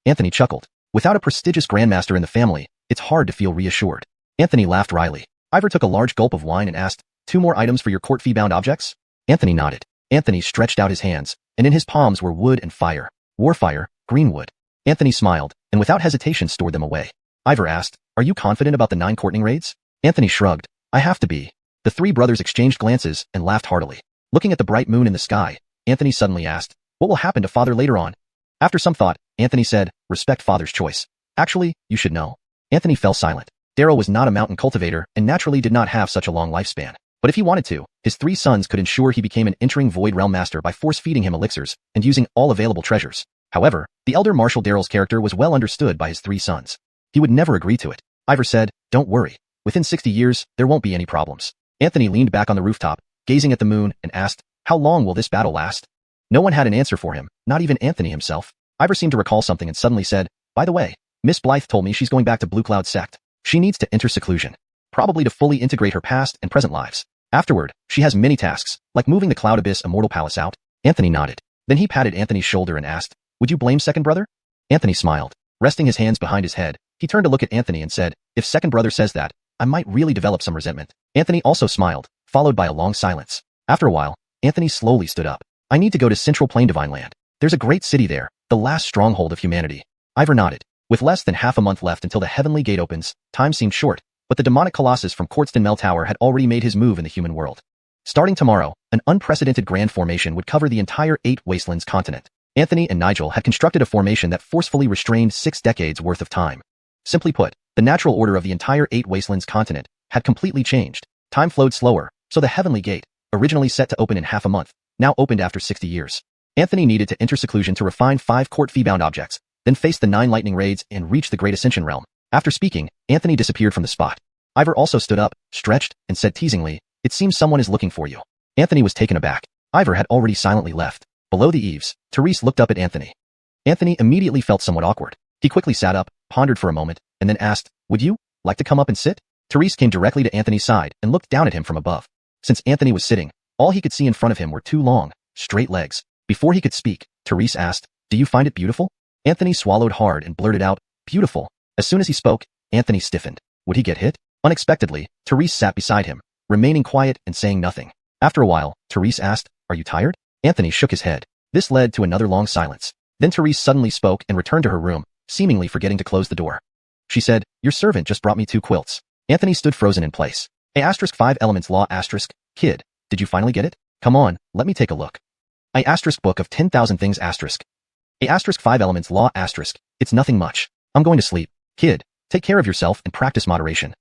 Anthony chuckled. Without a prestigious grandmaster in the family, it's hard to feel reassured. Anthony laughed wryly. Ivor took a large gulp of wine and asked, 2 more items for your court fee-bound objects? Anthony nodded. Anthony stretched out his hands, and in his palms were wood and fire. Warfire, greenwood. Anthony smiled, and without hesitation stored them away. Ivor asked, are you confident about the 9 courting raids? Anthony shrugged. I have to be. The 3 brothers exchanged glances and laughed heartily. Looking at the bright moon in the sky, Anthony suddenly asked, what will happen to Father later on? After some thought, Anthony said, respect Father's choice. Actually, you should know. Anthony fell silent. Darrow was not a mountain cultivator and naturally did not have such a long lifespan. But if he wanted to, his 3 sons could ensure he became an entering Void Realm master by force-feeding him elixirs and using all available treasures. However, the elder Marshal Darrow's character was well understood by his 3 sons. He would never agree to it. Ivor said, don't worry. Within 60 years, there won't be any problems. Anthony leaned back on the rooftop, gazing at the moon, and asked, how long will this battle last? No one had an answer for him, not even Anthony himself. Ivor seemed to recall something and suddenly said, by the way, Miss Blythe told me she's going back to Blue Cloud Sect. She needs to enter seclusion. Probably to fully integrate her past and present lives. Afterward, she has many tasks, like moving the Cloud Abyss Immortal Palace out. Anthony nodded. Then he patted Anthony's shoulder and asked, would you blame second brother? Anthony smiled. Resting his hands behind his head, he turned to look at Anthony and said, if second brother says that, I might really develop some resentment. Anthony also smiled, followed by a long silence. After a while, Anthony slowly stood up. I need to go to Central Plain Divine Land. There's a great city there, the last stronghold of humanity. Ivor nodded. With less than half a month left until the Heavenly Gate opens, time seemed short, but the demonic colossus from Courtston Mel Tower had already made his move in the human world. Starting tomorrow, an unprecedented grand formation would cover the entire 8 Wastelands continent. Anthony and Nigel had constructed a formation that forcefully restrained 6 decades worth of time. Simply put, the natural order of the entire 8 Wastelands continent had completely changed. Time flowed slower, so the Heavenly Gate, originally set to open in half a month, now opened after 60 years. Anthony needed to enter seclusion to refine 5 court fee-bound objects, then face the 9 lightning raids and reach the Great Ascension realm. After speaking, Anthony disappeared from the spot. Ivor also stood up, stretched, and said teasingly, it seems someone is looking for you. Anthony was taken aback. Ivor had already silently left. Below the eaves, Therese looked up at Anthony. Anthony immediately felt somewhat awkward. He quickly sat up, pondered for a moment, and then asked, would you like to come up and sit? Therese came directly to Anthony's side and looked down at him from above. Since Anthony was sitting, all he could see in front of him were 2 long, straight legs. Before he could speak, Therese asked, do you find it beautiful? Anthony swallowed hard and blurted out, beautiful. As soon as he spoke, Anthony stiffened. Would he get hit? Unexpectedly, Therese sat beside him, remaining quiet and saying nothing. After a while, Therese asked, are you tired? Anthony shook his head. This led to another long silence. Then Therese suddenly spoke and returned to her room, seemingly forgetting to close the door. She said, your servant just brought me 2 quilts. Anthony stood frozen in place. *5 Elements Law *, kid, did you finally get it? Come on, let me take a look. Book of 10,000 Things *5 Elements Law *, it's nothing much. I'm going to sleep. Kid, take care of yourself and practice moderation.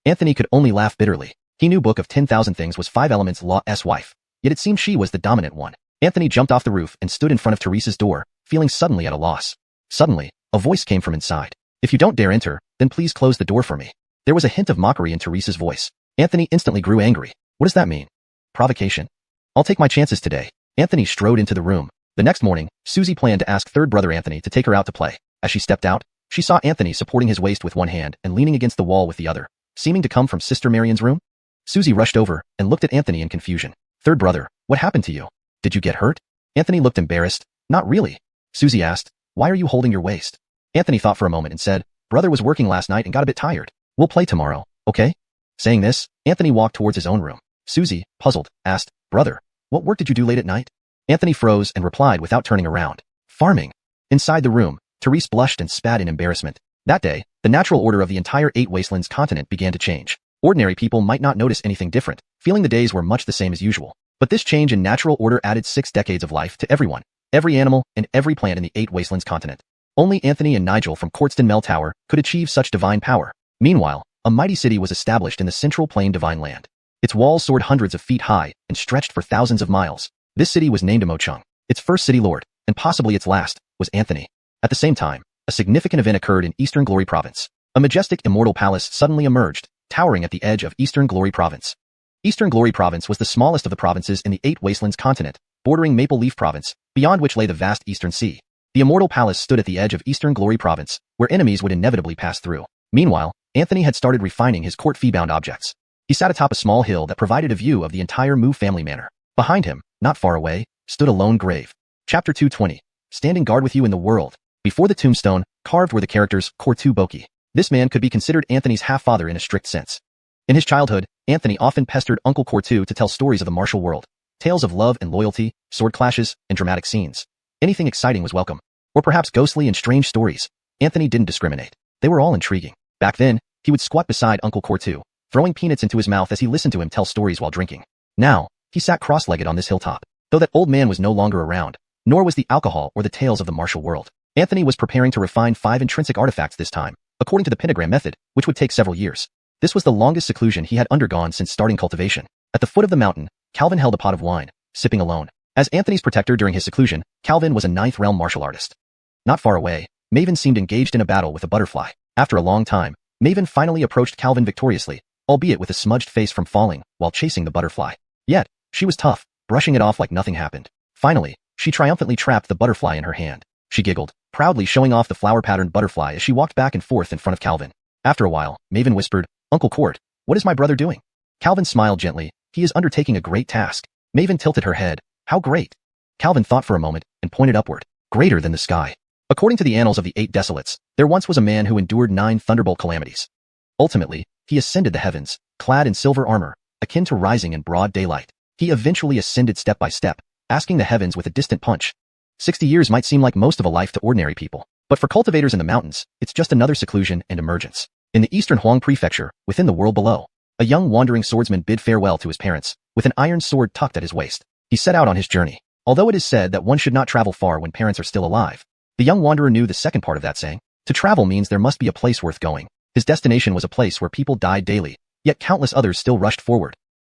Anthony could only laugh bitterly. He knew Book of 10,000 Things was 5 Elements Law's wife, yet it seemed she was the dominant one. Anthony jumped off the roof and stood in front of Therese's door, feeling suddenly at a loss. Suddenly, a voice came from inside. If you don't dare enter, then please close the door for me. There was a hint of mockery in Therese's voice. Anthony instantly grew angry. What does that mean? Provocation? I'll take my chances today. Anthony strode into the room. The next morning, Susie planned to ask third brother Anthony to take her out to play. As she stepped out, she saw Anthony supporting his waist with one hand and leaning against the wall with the other, seeming to come from Sister Marion's room. Susie rushed over and looked at Anthony in confusion. Third brother, what happened to you? Did you get hurt? Anthony looked embarrassed. Not really. Susie asked, why are you holding your waist? Anthony thought for a moment and said, brother was working last night and got a bit tired. We'll play tomorrow, okay? Saying this, Anthony walked towards his own room. Susie, puzzled, asked, brother, what work did you do late at night? Anthony froze and replied without turning around. Farming. Inside the room, Therese blushed and spat in embarrassment. That day, the natural order of the entire 8 Wastelands continent began to change. Ordinary people might not notice anything different, feeling the days were much the same as usual. But this change in natural order added 6 decades of life to everyone, every animal, and every plant in the 8 Wastelands continent. Only Anthony and Nigel from Courtston Mel Tower could achieve such divine power. Meanwhile, a mighty city was established in the Central Plain Divine Land. Its walls soared hundreds of feet high and stretched for thousands of miles. This city was named Imochung. Its first city lord, and possibly its last, was Anthony. At the same time, a significant event occurred in Eastern Glory Province. A majestic immortal palace suddenly emerged, towering at the edge of Eastern Glory Province. Eastern Glory Province was the smallest of the provinces in the 8 Wastelands continent, bordering Maple Leaf Province, beyond which lay the vast Eastern Sea. The immortal palace stood at the edge of Eastern Glory Province, where enemies would inevitably pass through. Meanwhile, Anthony had started refining his court fee-bound objects. He sat atop a small hill that provided a view of the entire Mu family manor. Behind him, not far away, stood a lone grave. Chapter 220. Standing guard with you in the world. Before the tombstone, carved were the characters Kortu Boki. This man could be considered Anthony's half-father in a strict sense. In his childhood, Anthony often pestered Uncle Kortu to tell stories of the martial world. Tales of love and loyalty, sword clashes, and dramatic scenes. Anything exciting was welcome. Or perhaps ghostly and strange stories. Anthony didn't discriminate. They were all intriguing. Back then, he would squat beside Uncle Kortu, throwing peanuts into his mouth as he listened to him tell stories while drinking. Now, he sat cross-legged on this hilltop. Though that old man was no longer around, nor was the alcohol or the tales of the martial world. Anthony was preparing to refine 5 intrinsic artifacts this time, according to the pentagram method, which would take several years. This was the longest seclusion he had undergone since starting cultivation. At the foot of the mountain, Calvin held a pot of wine, sipping alone. As Anthony's protector during his seclusion, Calvin was a 9th realm martial artist. Not far away, Maven seemed engaged in a battle with a butterfly. After a long time, Maven finally approached Calvin victoriously, albeit with a smudged face from falling while chasing the butterfly. Yet, she was tough, brushing it off like nothing happened. Finally, she triumphantly trapped the butterfly in her hand. She giggled, proudly showing off the flower-patterned butterfly as she walked back and forth in front of Calvin. After a while, Maven whispered, "Uncle Court, what is my brother doing?" Calvin smiled gently. "He is undertaking a great task." Maven tilted her head. "How great?" Calvin thought for a moment and pointed upward. "Greater than the sky." According to the annals of the 8 Desolates, there once was a man who endured 9 thunderbolt calamities. Ultimately, he ascended the heavens, clad in silver armor, akin to rising in broad daylight. He eventually ascended step by step, asking the heavens with a distant punch. 60 years might seem like most of a life to ordinary people, but for cultivators in the mountains, it's just another seclusion and emergence. In the eastern Huang Prefecture, within the world below, a young wandering swordsman bid farewell to his parents, with an iron sword tucked at his waist. He set out on his journey. Although it is said that one should not travel far when parents are still alive, the young wanderer knew the second part of that saying. To travel means there must be a place worth going. His destination was a place where people died daily, yet countless others still rushed forward.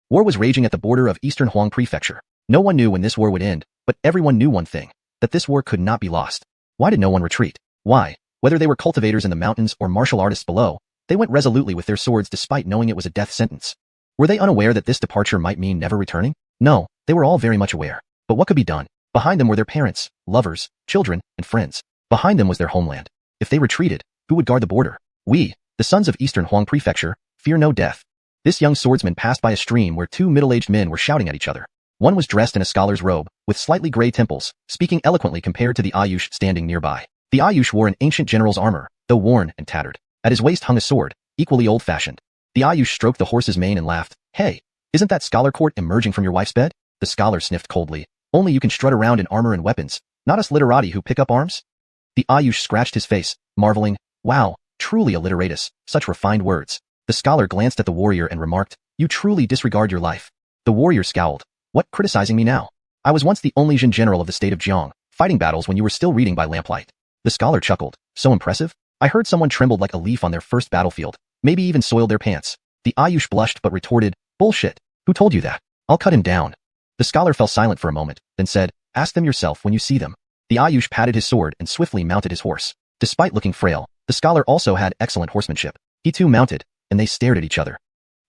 War was raging at the border of eastern Huang Prefecture. No one knew when this war would end, but everyone knew one thing, that this war could not be lost. Why did no one retreat? Why? Whether they were cultivators in the mountains or martial artists below, they went resolutely with their swords despite knowing it was a death sentence. Were they unaware that this departure might mean never returning? No, they were all very much aware. But what could be done? Behind them were their parents, lovers, children, and friends. Behind them was their homeland. If they retreated, who would guard the border? We, the sons of Eastern Huang Prefecture, fear no death. This young swordsman passed by a stream where 2 middle-aged men were shouting at each other. One was dressed in a scholar's robe, with slightly gray temples, speaking eloquently compared to the Ayush standing nearby. The Ayush wore an ancient general's armor, though worn and tattered. At his waist hung a sword, equally old-fashioned. The Ayush stroked the horse's mane and laughed. "Hey, isn't that scholar court emerging from your wife's bed?" The scholar sniffed coldly. "Only you can strut around in armor and weapons, not us literati who pick up arms?" The Ayush scratched his face, marveling, "Wow, truly a literatus, such refined words." The scholar glanced at the warrior and remarked, "You truly disregard your life." The warrior scowled. "What, criticizing me now? I was once the only Jin general of the state of Jiang, fighting battles when you were still reading by lamplight." The scholar chuckled. "So impressive? I heard someone trembled like a leaf on their first battlefield, maybe even soiled their pants." The Ayush blushed but retorted, "Bullshit. Who told you that? I'll cut him down." The scholar fell silent for a moment, then said, "Ask them yourself when you see them." The Ayush patted his sword and swiftly mounted his horse. Despite looking frail, the scholar also had excellent horsemanship. He too mounted, and they stared at each other.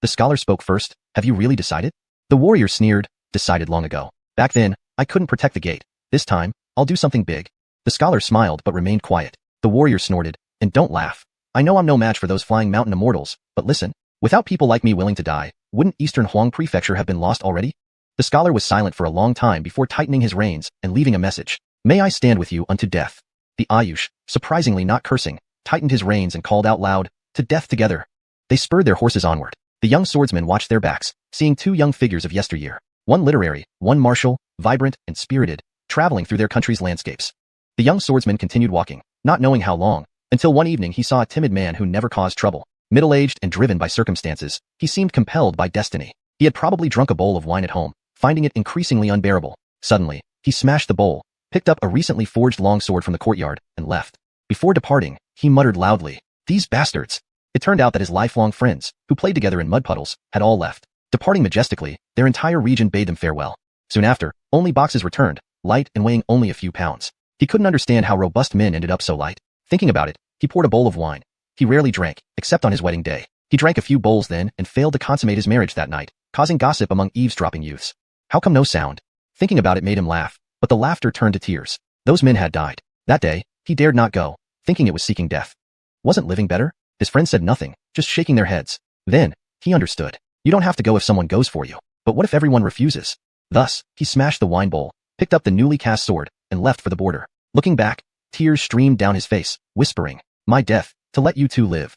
The scholar spoke first. "Have you really decided?" The warrior sneered. "Decided long ago. Back then, I couldn't protect the gate. This time, I'll do something big." The scholar smiled but remained quiet. The warrior snorted, "And don't laugh. I know I'm no match for those flying mountain immortals, but listen. Without people like me willing to die, wouldn't Eastern Huang Prefecture have been lost already?" The scholar was silent for a long time before tightening his reins and leaving a message. "May I stand with you unto death." The Ayush, surprisingly not cursing, tightened his reins and called out loud, "To death together." They spurred their horses onward. The young swordsmen watched their backs, seeing 2 young figures of yesteryear. One literary, one martial, vibrant and spirited, traveling through their country's landscapes. The young swordsman continued walking, not knowing how long, until one evening he saw a timid man who never caused trouble. Middle-aged and driven by circumstances, he seemed compelled by destiny. He had probably drunk a bowl of wine at home, finding it increasingly unbearable. Suddenly, he smashed the bowl, picked up a recently forged longsword from the courtyard, and left. Before departing, he muttered loudly, "These bastards." It turned out that his lifelong friends, who played together in mud puddles, had all left. Departing majestically, their entire region bade them farewell. Soon after, only boxes returned, light and weighing only a few pounds. He couldn't understand how robust men ended up so light. Thinking about it, he poured a bowl of wine, He rarely drank, except on his wedding day. He drank a few bowls then and failed to consummate his marriage that night, causing gossip among eavesdropping youths. How come no sound? Thinking about it made him laugh, but the laughter turned to tears. Those men had died. That day, he dared not go, thinking it was seeking death. Wasn't living better? His friends said nothing, just shaking their heads. Then, he understood. You don't have to go if someone goes for you. But what if everyone refuses? Thus, he smashed the wine bowl, picked up the newly cast sword, and left for the border. Looking back, tears streamed down his face, whispering, "My death, to let you two live."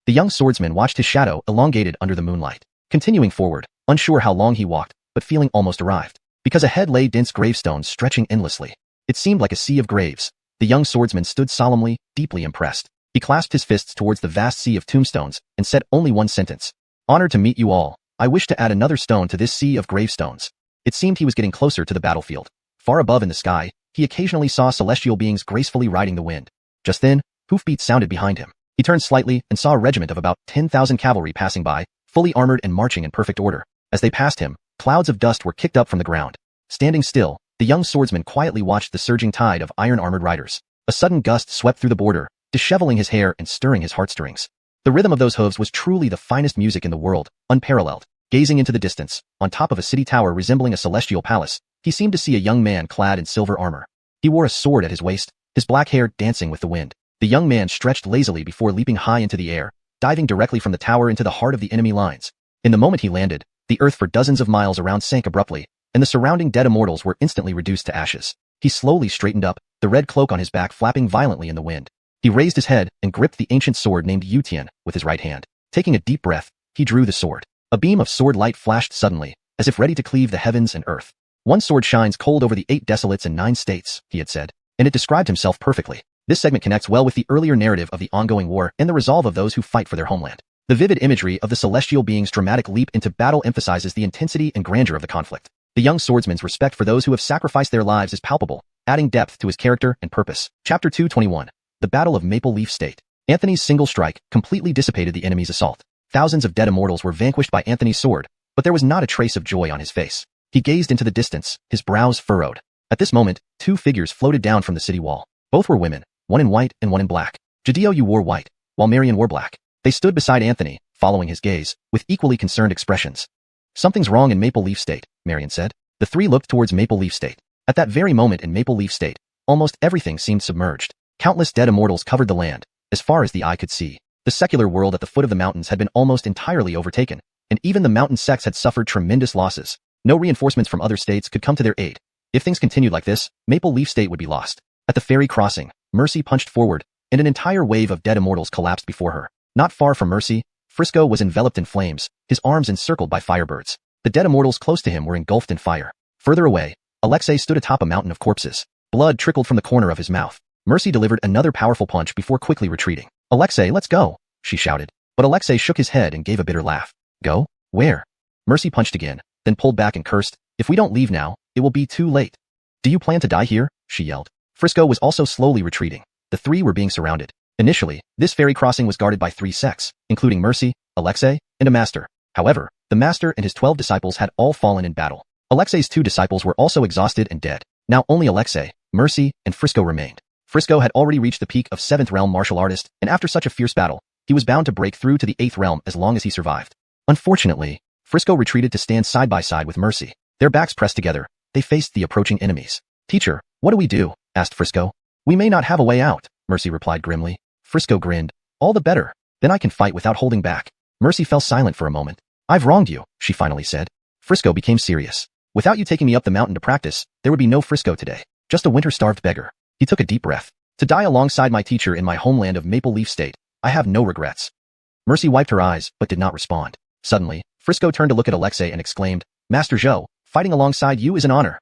The young swordsman watched his shadow elongated under the moonlight. Continuing forward, unsure how long he walked, but feeling almost arrived. Because ahead lay dense gravestones stretching endlessly. It seemed like a sea of graves. The young swordsman stood solemnly, deeply impressed. He clasped his fists towards the vast sea of tombstones and said only one sentence. "Honored to meet you all. I wish to add another stone to this sea of gravestones." It seemed he was getting closer to the battlefield. Far above in the sky, he occasionally saw celestial beings gracefully riding the wind. Just then, hoofbeats sounded behind him. He turned slightly and saw a regiment of about 10,000 cavalry passing by, fully armored and marching in perfect order. As they passed him, clouds of dust were kicked up from the ground. Standing still, the young swordsman quietly watched the surging tide of iron-armored riders. A sudden gust swept through the border, disheveling his hair and stirring his heartstrings. The rhythm of those hooves was truly the finest music in the world, unparalleled. Gazing into the distance, on top of a city tower resembling a celestial palace, he seemed to see a young man clad in silver armor. He wore a sword at his waist, his black hair dancing with the wind. The young man stretched lazily before leaping high into the air, diving directly from the tower into the heart of the enemy lines. In the moment he landed, the earth for dozens of miles around sank abruptly, and the surrounding dead immortals were instantly reduced to ashes. He slowly straightened up, the red cloak on his back flapping violently in the wind. He raised his head and gripped the ancient sword named Yutian with his right hand. Taking a deep breath, he drew the sword. A beam of sword light flashed suddenly, as if ready to cleave the heavens and earth. "One sword shines cold over the 8 desolates and 9 states," he had said, and it described himself perfectly. This segment connects well with the earlier narrative of the ongoing war and the resolve of those who fight for their homeland. The vivid imagery of the celestial being's dramatic leap into battle emphasizes the intensity and grandeur of the conflict. The young swordsman's respect for those who have sacrificed their lives is palpable, adding depth to his character and purpose. Chapter 221. The Battle of Maple Leaf State. Anthony's single strike completely dissipated the enemy's assault. Thousands of dead immortals were vanquished by Anthony's sword, but there was not a trace of joy on his face. He gazed into the distance, his brows furrowed. At this moment, 2 figures floated down from the city wall. Both were women, one in white and one in black. Jadeo wore white, while Marion wore black. They stood beside Anthony, following his gaze, with equally concerned expressions. "Something's wrong in Maple Leaf State," Marion said. The 3 looked towards Maple Leaf State. At that very moment in Maple Leaf State, almost everything seemed submerged. Countless dead immortals covered the land, as far as the eye could see. The secular world at the foot of the mountains had been almost entirely overtaken, and even the mountain sects had suffered tremendous losses. No reinforcements from other states could come to their aid. If things continued like this, Maple Leaf State would be lost. At the ferry crossing, Mercy punched forward, and an entire wave of dead immortals collapsed before her. Not far from Mercy, Frisco was enveloped in flames, his arms encircled by firebirds. The dead immortals close to him were engulfed in fire. Further away, Alexei stood atop a mountain of corpses. Blood trickled from the corner of his mouth. Mercy delivered another powerful punch before quickly retreating. "Alexei, let's go," she shouted. But Alexei shook his head and gave a bitter laugh. "Go? Where?" Mercy punched again, then pulled back and cursed. "If we don't leave now, it will be too late." "Do you plan to die here?" she yelled. Frisco was also slowly retreating. The 3 were being surrounded. Initially, this ferry crossing was guarded by 3 sects, including Mercy, Alexei, and a master. However, the master and his 12 disciples had all fallen in battle. Alexei's 2 disciples were also exhausted and dead. Now only Alexei, Mercy, and Frisco remained. Frisco had already reached the peak of 7th realm martial artist, and after such a fierce battle, he was bound to break through to the 8th realm as long as he survived. Unfortunately, Frisco retreated to stand side by side with Mercy. Their backs pressed together, they faced the approaching enemies. "Teacher, what do we do?" asked Frisco. "We may not have a way out," Mercy replied grimly. Frisco grinned. "All the better. Then I can fight without holding back." Mercy fell silent for a moment. "I've wronged you," she finally said. Frisco became serious. "Without you taking me up the mountain to practice, there would be no Frisco today. Just a winter-starved beggar." He took a deep breath. "To die alongside my teacher in my homeland of Maple Leaf State, I have no regrets." Mercy wiped her eyes, but did not respond. Suddenly, Frisco turned to look at Alexei and exclaimed, "Master Zhou, fighting alongside you is an honor."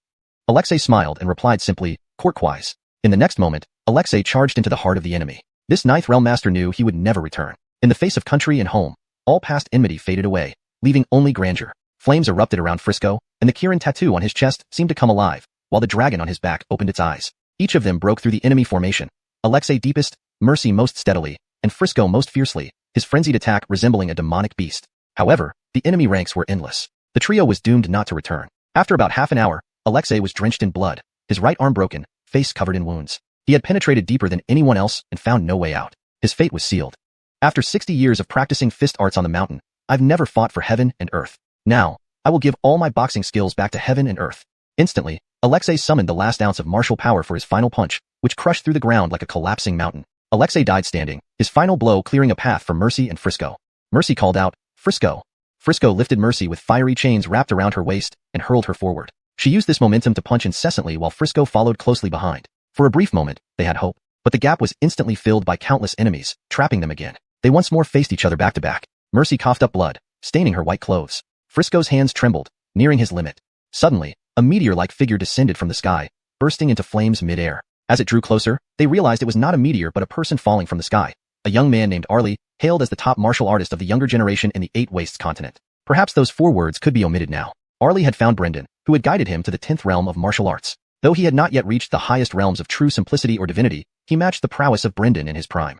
Alexei smiled and replied simply, "Courtwise." In the next moment, Alexei charged into the heart of the enemy. This 9th realm master knew he would never return. In the face of country and home, all past enmity faded away, leaving only grandeur. Flames erupted around Frisco, and the Kirin tattoo on his chest seemed to come alive, while the dragon on his back opened its eyes. Each of them broke through the enemy formation. Alexei deepest, Mercy most steadily, and Frisco most fiercely, his frenzied attack resembling a demonic beast. However, the enemy ranks were endless. The trio was doomed not to return. After about half an hour, Alexei was drenched in blood, his right arm broken, face covered in wounds. He had penetrated deeper than anyone else and found no way out. His fate was sealed. After 60 years of practicing fist arts on the mountain, I've never fought for heaven and earth. Now, I will give all my boxing skills back to heaven and earth. Instantly, Alexei summoned the last ounce of martial power for his final punch, which crushed through the ground like a collapsing mountain. Alexei died standing, his final blow clearing a path for Mercy and Frisco. Mercy called out, "Frisco." Frisco lifted Mercy with fiery chains wrapped around her waist and hurled her forward. She used this momentum to punch incessantly while Frisco followed closely behind. For a brief moment, they had hope, but the gap was instantly filled by countless enemies, trapping them again. They once more faced each other back to back. Mercy coughed up blood, staining her white clothes. Frisco's hands trembled, nearing his limit. Suddenly, a meteor-like figure descended from the sky, bursting into flames mid-air. As it drew closer, they realized it was not a meteor but a person falling from the sky. A young man named Arlie, hailed as the top martial artist of the younger generation in the Eight Wastes continent. Perhaps those 4 words could be omitted now. Arlie had found Brendan, who had guided him to the 10th realm of martial arts. Though he had not yet reached the highest realms of true simplicity or divinity, he matched the prowess of Brendan in his prime.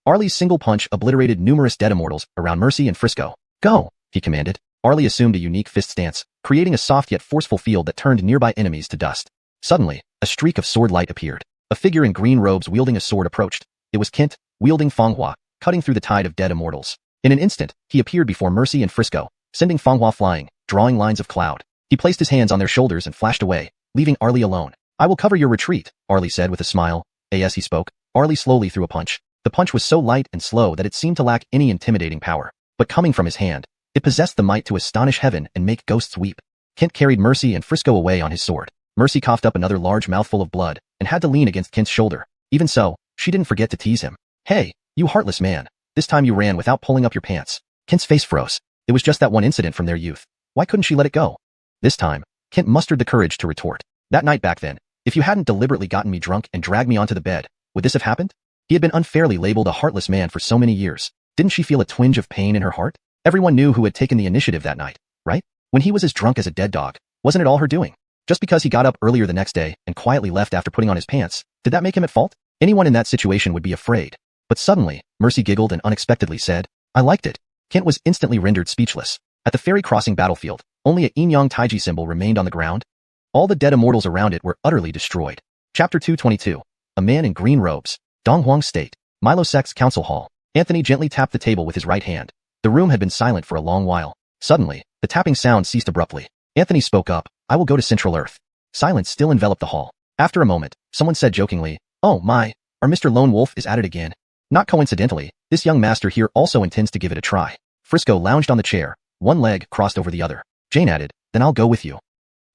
Arlie's single punch obliterated numerous dead immortals around Mercy and Frisco. "Go!" he commanded. Arlie assumed a unique fist stance, creating a soft yet forceful field that turned nearby enemies to dust. Suddenly, a streak of sword light appeared. A figure in green robes wielding a sword approached. It was Kent, wielding Fanghua, cutting through the tide of dead immortals. In an instant, he appeared before Mercy and Frisco, sending Fanghua flying, drawing lines of cloud. He placed his hands on their shoulders and flashed away, leaving Arlie alone. "I will cover your retreat," Arlie said with a smile. As he spoke, Arlie slowly threw a punch. The punch was so light and slow that it seemed to lack any intimidating power. But coming from his hand, it possessed the might to astonish heaven and make ghosts weep. Kent carried Mercy and Frisco away on his sword. Mercy coughed up another large mouthful of blood and had to lean against Kent's shoulder. Even so, she didn't forget to tease him. "Hey, you heartless man. This time you ran without pulling up your pants." Kent's face froze. It was just that one incident from their youth. Why couldn't she let it go? This time, Kent mustered the courage to retort. "That night back then, if you hadn't deliberately gotten me drunk and dragged me onto the bed, would this have happened?" He had been unfairly labeled a heartless man for so many years. Didn't she feel a twinge of pain in her heart? Everyone knew who had taken the initiative that night, right? When he was as drunk as a dead dog, wasn't it all her doing? Just because he got up earlier the next day and quietly left after putting on his pants, did that make him at fault? Anyone in that situation would be afraid. But suddenly, Mercy giggled and unexpectedly said, "I liked it." Kent was instantly rendered speechless. At the ferry crossing battlefield, only a yin-yang taiji symbol remained on the ground. All the dead immortals around it were utterly destroyed. Chapter 222. A man in green robes. Donghuang State. Milo Sect's council hall. Anthony gently tapped the table with his right hand. The room had been silent for a long while. Suddenly, the tapping sound ceased abruptly. Anthony spoke up, "I will go to Central Earth." Silence still enveloped the hall. After a moment, someone said jokingly, "Oh my, our Mr. Lone Wolf is at it again." Not coincidentally, this young master here also intends to give it a try. Frisco lounged on the chair, one leg crossed over the other. Jane added, "Then I'll go with you."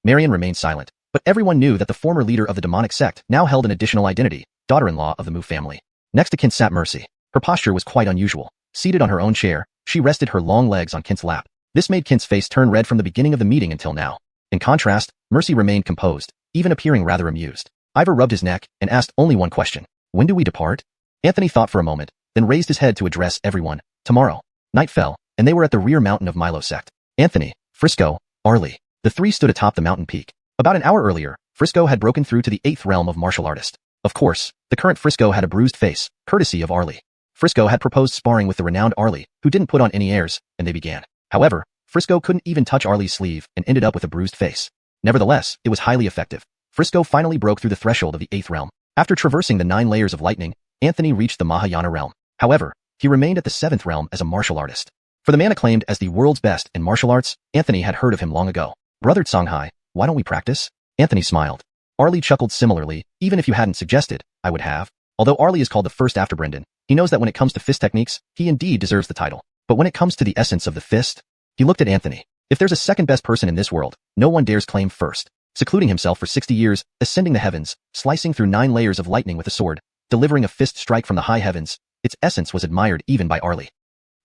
Marion remained silent, but everyone knew that the former leader of the demonic sect now held an additional identity, daughter-in-law of the Mu family. Next to Kent sat Mercy. Her posture was quite unusual. Seated on her own chair, she rested her long legs on Kent's lap. This made Kent's face turn red from the beginning of the meeting until now. In contrast, Mercy remained composed, even appearing rather amused. Ivor rubbed his neck and asked only one question. "When do we depart?" Anthony thought for a moment, then raised his head to address everyone. "Tomorrow." Night fell, and they were at the rear mountain of Milo Sect. Anthony, Frisco, Arlie. The three stood atop the mountain peak. About an hour earlier, Frisco had broken through to the 8th realm of martial artist. Of course, the current Frisco had a bruised face, courtesy of Arlie. Frisco had proposed sparring with the renowned Arlie, who didn't put on any airs, and they began. However, Frisco couldn't even touch Arlie's sleeve and ended up with a bruised face. Nevertheless, it was highly effective. Frisco finally broke through the threshold of the 8th realm. After traversing the 9 layers of lightning, Anthony reached the Mahayana realm. However, he remained at the 7th realm as a martial artist. For the man acclaimed as the world's best in martial arts, Anthony had heard of him long ago. "Brother Songhai, why don't we practice?" Anthony smiled. Arlie chuckled similarly. "Even if you hadn't suggested, I would have." Although Arlie is called the first after Brendan, he knows that when it comes to fist techniques, he indeed deserves the title. But when it comes to the essence of the fist, he looked at Anthony. If there's a second best person in this world, no one dares claim first. Secluding himself for 60 years, ascending the heavens, slicing through 9 layers of lightning with a sword, delivering a fist strike from the high heavens, its essence was admired even by Arlie.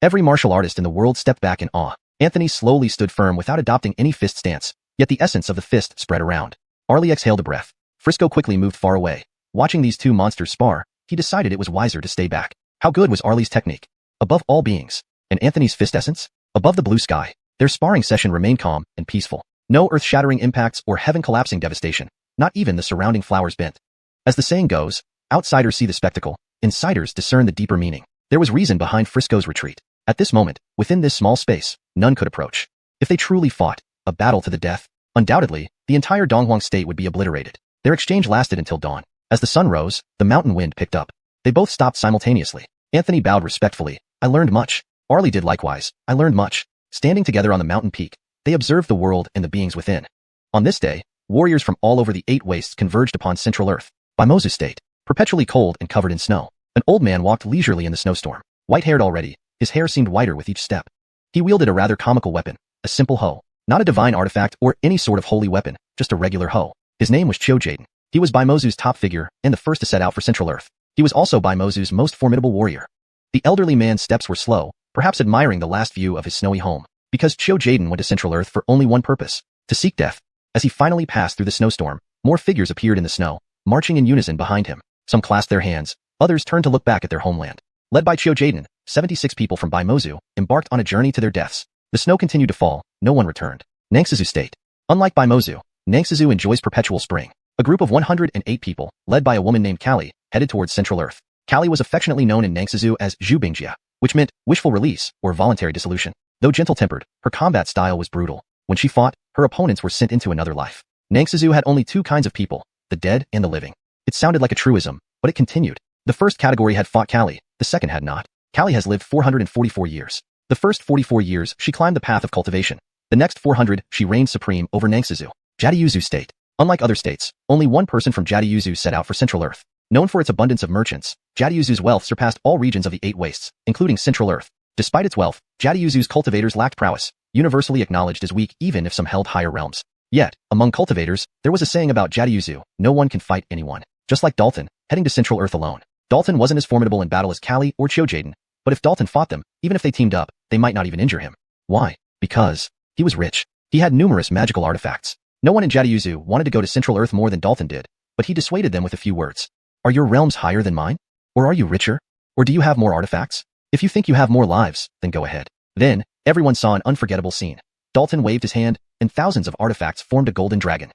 Every martial artist in the world stepped back in awe. Anthony slowly stood firm without adopting any fist stance, yet the essence of the fist spread around. Arlie exhaled a breath. Frisco quickly moved far away. Watching these two monsters spar, he decided it was wiser to stay back. How good was Arlie's technique? Above all beings. And Anthony's fist essence? Above the blue sky. Their sparring session remained calm and peaceful. No earth-shattering impacts or heaven-collapsing devastation. Not even the surrounding flowers bent. As the saying goes, outsiders see the spectacle, insiders discern the deeper meaning. There was reason behind Frisco's retreat. At this moment, within this small space, none could approach. If they truly fought, a battle to the death, undoubtedly, the entire Donghuang state would be obliterated. Their exchange lasted until dawn. As the sun rose, the mountain wind picked up. They both stopped simultaneously. Anthony bowed respectfully, I learned much. Arlie did likewise. I learned much. Standing together on the mountain peak, they observed the world and the beings within. On this day, warriors from all over the 8 wastes converged upon Central Earth, Baimozu State, perpetually cold and covered in snow. An old man walked leisurely in the snowstorm. White-haired already, his hair seemed whiter with each step. He wielded a rather comical weapon, a simple hoe. Not a divine artifact or any sort of holy weapon, just a regular hoe. His name was Jaden. He was Baimozu's top figure and the first to set out for Central Earth. He was also Baimozu's most formidable warrior. The elderly man's steps were slow, perhaps admiring the last view of his snowy home, because Jaden went to Central Earth for only one purpose, to seek death. As he finally passed through the snowstorm, more figures appeared in the snow, marching in unison behind him. Some clasped their hands, others turned to look back at their homeland. Led by Jaden, 76 people from Baimozu embarked on a journey to their deaths. The snow continued to fall, no one returned. Nangsuzu State. Unlike Baimozu, Nangsuzu enjoys perpetual spring. A group of 108 people, led by a woman named Callie, headed towards Central Earth. Callie was affectionately known in Nangsuzu as Zhubingjia, which meant wishful release or voluntary dissolution. Though gentle-tempered, her combat style was brutal. When she fought, her opponents were sent into another life. Nangsuzu had only 2 kinds of people, the dead and the living. It sounded like a truism, but it continued. The first category had fought Callie, the second had not. Callie has lived 444 years. The first 44 years, she climbed the path of cultivation. The next 400, she reigned supreme over Nangsuzu. Jadiyuzu State. Unlike other states, only one person from Jadiyuzu set out for Central Earth. Known for its abundance of merchants, Jadiyuzu's wealth surpassed all regions of the 8 wastes, including Central Earth. Despite its wealth, Jadiyuzu's cultivators lacked prowess, universally acknowledged as weak even if some held higher realms. Yet, among cultivators, there was a saying about Jadiyuzu, no one can fight anyone. Just like Dalton, heading to Central Earth alone. Dalton wasn't as formidable in battle as Callie or Jaden, but if Dalton fought them, even if they teamed up, they might not even injure him. Why? Because he was rich. He had numerous magical artifacts. No one in Jadiyuzu wanted to go to Central Earth more than Dalton did, but he dissuaded them with a few words. Are your realms higher than mine? Or are you richer? Or do you have more artifacts? If you think you have more lives, then go ahead. Then, everyone saw an unforgettable scene. Dalton waved his hand, and thousands of artifacts formed a golden dragon.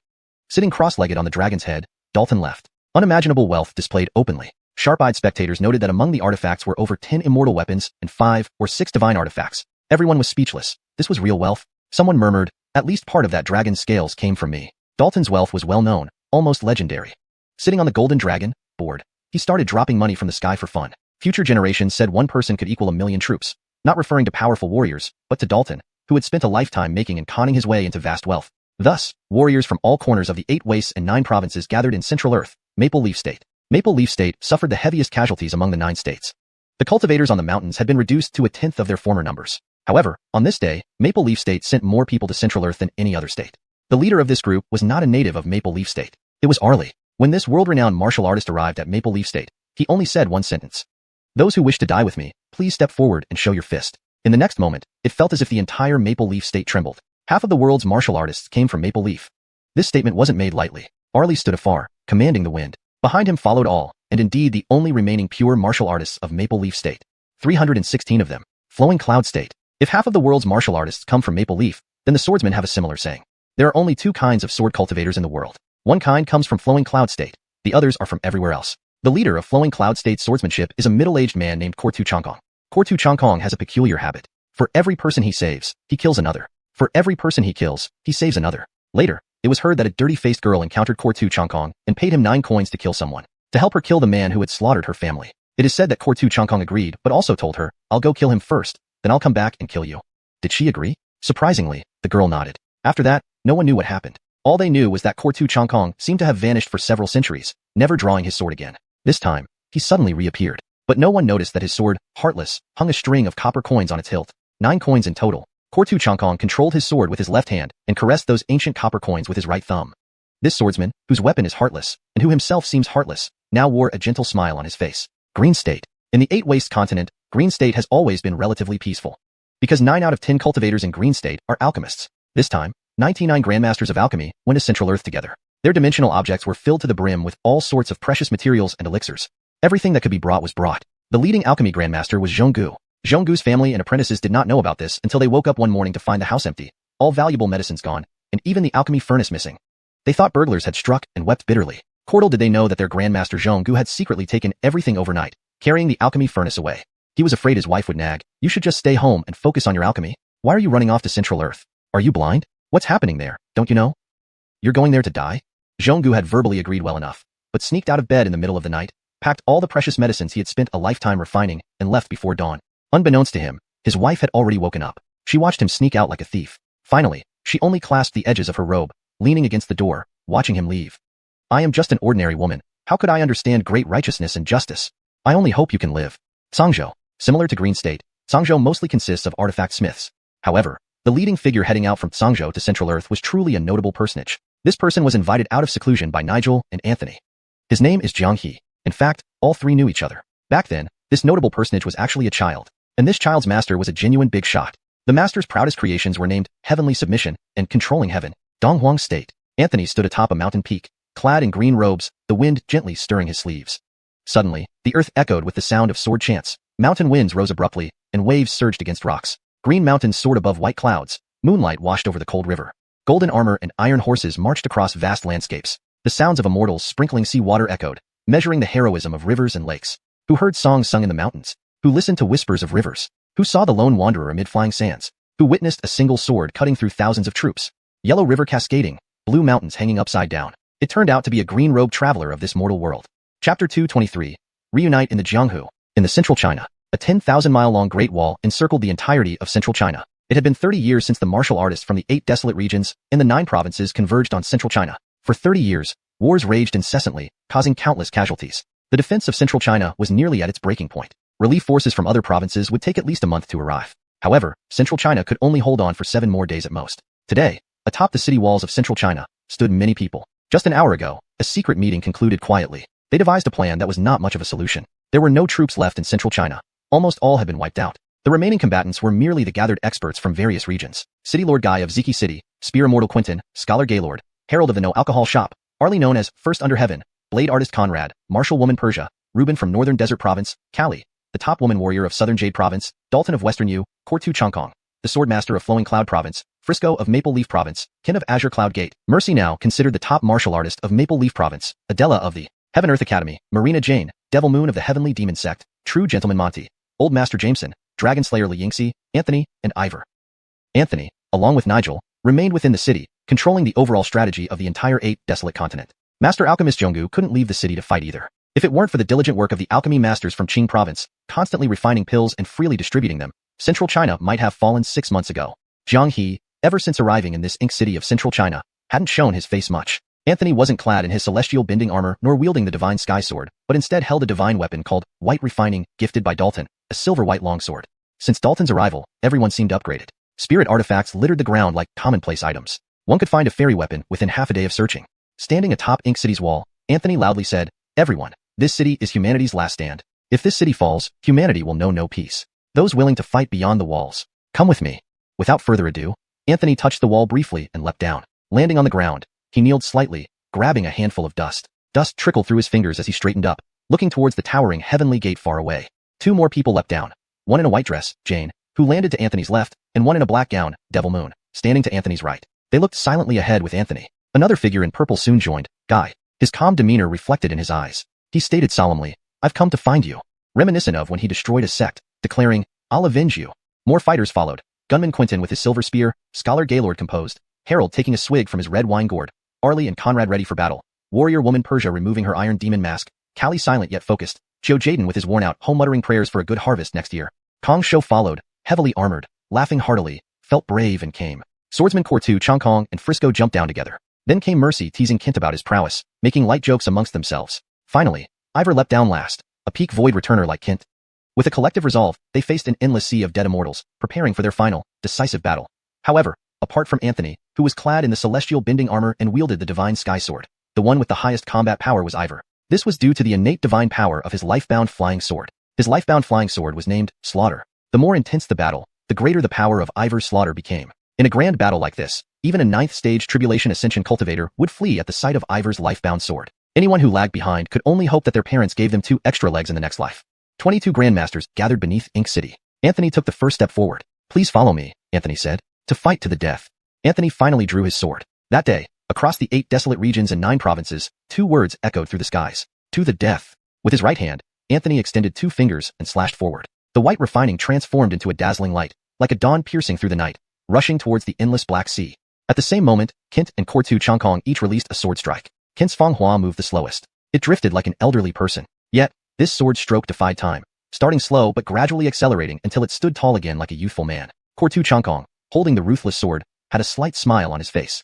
Sitting cross-legged on the dragon's head, Dalton left. Unimaginable wealth displayed openly. Sharp-eyed spectators noted that among the artifacts were over 10 immortal weapons and 5 or 6 divine artifacts. Everyone was speechless. This was real wealth? Someone murmured, at least part of that dragon's scales came from me. Dalton's wealth was well known, almost legendary. Sitting on the golden dragon, bored, he started dropping money from the sky for fun. Future generations said one person could equal 1,000,000 troops, not referring to powerful warriors, but to Dalton, who had spent a lifetime making and conning his way into vast wealth. Thus, warriors from all corners of the 8 wastes and 9 provinces gathered in Central Earth, Maple Leaf State. Maple Leaf State suffered the heaviest casualties among the 9 states. The cultivators on the mountains had been reduced to 1/10 of their former numbers. However, on this day, Maple Leaf State sent more people to Central Earth than any other state. The leader of this group was not a native of Maple Leaf State. It was Arlie. When this world-renowned martial artist arrived at Maple Leaf State, he only said one sentence. Those who wish to die with me, please step forward and show your fist. In the next moment, it felt as if the entire Maple Leaf State trembled. Half of the world's martial artists came from Maple Leaf. This statement wasn't made lightly. Arlie stood afar, commanding the wind. Behind him followed all, and indeed the only remaining pure martial artists of Maple Leaf State. 316 of them. Flowing Cloud State. If half of the world's martial artists come from Maple Leaf, then the swordsmen have a similar saying. There are only 2 kinds of sword cultivators in the world. One kind comes from Flowing Cloud State. The others are from everywhere else. The leader of Flowing Cloud State's swordsmanship is a middle-aged man named Kortu Changkong. Kortu Changkong has a peculiar habit. For every person he saves, he kills another. For every person he kills, he saves another. Later, it was heard that a dirty-faced girl encountered Kortu Changkong and paid him 9 coins to kill someone, to help her kill the man who had slaughtered her family. It is said that Kortu Changkong agreed, but also told her, I'll go kill him first, then I'll come back and kill you. Did she agree? Surprisingly, the girl nodded. After that, no one knew what happened. All they knew was that Kortu Changkong seemed to have vanished for several centuries, never drawing his sword again. This time, he suddenly reappeared. But no one noticed that his sword, heartless, hung a string of copper coins on its hilt. 9 coins in total. Kortu Changkong controlled his sword with his left hand and caressed those ancient copper coins with his right thumb. This swordsman, whose weapon is heartless, and who himself seems heartless, now wore a gentle smile on his face. Green State. In the 8 Waste continent, Green State has always been relatively peaceful. Because 9 out of 10 cultivators in Green State are alchemists. This time, 99 grandmasters of alchemy went to Central Earth together. Their dimensional objects were filled to the brim with all sorts of precious materials and elixirs. Everything that could be brought was brought. The leading alchemy grandmaster was Zhonggu. Zhonggu's family and apprentices did not know about this until they woke up one morning to find the house empty, all valuable medicines gone, and even the alchemy furnace missing. They thought burglars had struck and wept bitterly. Little did they know that their grandmaster Zhonggu had secretly taken everything overnight, carrying the alchemy furnace away. He was afraid his wife would nag, you should just stay home and focus on your alchemy. Why are you running off to Central Earth? Are you blind? What's happening there, don't you know? You're going there to die? Zhonggu had verbally agreed well enough, but sneaked out of bed in the middle of the night, packed all the precious medicines he had spent a lifetime refining, and left before dawn. Unbeknownst to him, his wife had already woken up. She watched him sneak out like a thief. Finally, she only clasped the edges of her robe, leaning against the door, watching him leave. I am just an ordinary woman. How could I understand great righteousness and justice? I only hope you can live. Sangzhou. Similar to Green State, Sangzhou mostly consists of artifact smiths. However, the leading figure heading out from Sangzhou to Central Earth was truly a notable personage. This person was invited out of seclusion by Nigel and Anthony. His name is Jiang He. In fact, all three knew each other. Back then, this notable personage was actually a child, and this child's master was a genuine big shot. The master's proudest creations were named Heavenly Submission and Controlling Heaven, Donghuang State. Anthony stood atop a mountain peak, clad in green robes, the wind gently stirring his sleeves. Suddenly, the earth echoed with the sound of sword chants. Mountain winds rose abruptly, and waves surged against rocks. Green mountains soared above white clouds. Moonlight washed over the cold river. Golden armor and iron horses marched across vast landscapes. The sounds of immortals sprinkling sea water echoed, measuring the heroism of rivers and lakes. Who heard songs sung in the mountains? Who listened to whispers of rivers? Who saw the lone wanderer amid flying sands? Who witnessed a single sword cutting through thousands of troops? Yellow river cascading, blue mountains hanging upside down. It turned out to be a green-robed traveler of this mortal world. Chapter 223. Reunite in the Jianghu. In the central China, a 10,000-mile-long Great Wall encircled the entirety of central China. It had been 30 years since the martial artists from the 8 desolate regions and the 9 provinces converged on central China. For 30 years, wars raged incessantly, causing countless casualties. The defense of central China was nearly at its breaking point. Relief forces from other provinces would take at least a month to arrive. However, central China could only hold on for 7 more days at most. Today, atop the city walls of central China, stood many people. Just an hour ago, a secret meeting concluded quietly. They devised a plan that was not much of a solution. There were no troops left in central China. Almost all had been wiped out. The remaining combatants were merely the gathered experts from various regions. City Lord Guy of Ziki City, Spear Immortal Quinton, Scholar Gaylord, Herald of the No Alcohol Shop, Arlie known as First Under Heaven, Blade Artist Conrad, Martial Woman Persia, Reuben from Northern Desert Province, Kali, the Top Woman Warrior of Southern Jade Province, Dalton of Western Yu, Kortu Chongkong, the Swordmaster of Flowing Cloud Province, Frisco of Maple Leaf Province, Kin of Azure Cloud Gate, Mercy now considered the top martial artist of Maple Leaf Province, Adela of the Heaven Earth Academy, Marina Jane, Devil Moon of the Heavenly Demon Sect, True Gentleman Monty, Old Master Jameson, Dragon Slayer Li Yingxi, Anthony, and Ivor. Anthony, along with Nigel, remained within the city, controlling the overall strategy of the entire 8 desolate continent. Master Alchemist Zhonggu couldn't leave the city to fight either. If it weren't for the diligent work of the alchemy masters from Qing Province, constantly refining pills and freely distributing them, central China might have fallen 6 months ago. Jiang He, ever since arriving in this ink city of central China, hadn't shown his face much. Anthony wasn't clad in his celestial bending armor nor wielding the divine sky sword, but instead held a divine weapon called White Refining, gifted by Dalton, a silver-white longsword. Since Dalton's arrival, everyone seemed upgraded. Spirit artifacts littered the ground like commonplace items. One could find a fairy weapon within half a day of searching. Standing atop Ink City's wall, Anthony loudly said, "Everyone, this city is humanity's last stand. If this city falls, humanity will know no peace. Those willing to fight beyond the walls, come with me." Without further ado, Anthony touched the wall briefly and leapt down. Landing on the ground, he kneeled slightly, grabbing a handful of dust. Dust trickled through his fingers as he straightened up, looking towards the towering heavenly gate far away. 2 more people leapt down. One in a white dress, Jane, who landed to Anthony's left, and one in a black gown, Devil Moon, standing to Anthony's right. They looked silently ahead with Anthony. Another figure in purple soon joined, Guy. His calm demeanor reflected in his eyes. He stated solemnly, "I've come to find you," reminiscent of when he destroyed a sect, declaring, "I'll avenge you." More fighters followed. Gunman Quinton with his silver spear, Scholar Gaylord composed, Harold taking a swig from his red wine gourd, Arlie and Conrad ready for battle, Warrior Woman Persia removing her iron demon mask, Callie silent yet focused, Joe Jaden with his worn-out home muttering prayers for a good harvest next year. Kong Shou followed, heavily armored, laughing heartily, felt brave and came. Swordsman Kortu Chongkong and Frisco jumped down together. Then came Mercy teasing Kint about his prowess, making light jokes amongst themselves. Finally, Ivor leapt down last, a peak void returner like Kint. With a collective resolve, they faced an endless sea of dead immortals, preparing for their final, decisive battle. However, apart from Anthony, who was clad in the celestial bending armor and wielded the divine sky sword, the one with the highest combat power was Ivor. This was due to the innate divine power of his lifebound flying sword. His lifebound flying sword was named Slaughter. The more intense the battle, the greater the power of Ivor's slaughter became. In a grand battle like this, even a 9th stage Tribulation Ascension cultivator would flee at the sight of Ivor's lifebound sword. Anyone who lagged behind could only hope that their parents gave them 2 extra legs in the next life. 22 grandmasters gathered beneath Ink City. Anthony took the first step forward. "Please follow me," Anthony said, "to fight to the death." Anthony finally drew his sword. That day, across the 8 desolate regions and 9 provinces, 2 words echoed through the skies. "To the death." With his right hand, Anthony extended 2 fingers and slashed forward. The white refining transformed into a dazzling light, like a dawn piercing through the night, rushing towards the endless black sea. At the same moment, Kint and Kortu Chongkong each released a sword strike. Kint's Feng Hua moved the slowest. It drifted like an elderly person. Yet, this sword stroke defied time, starting slow but gradually accelerating until it stood tall again like a youthful man. Kortu Changkong, holding the ruthless sword, had a slight smile on his face.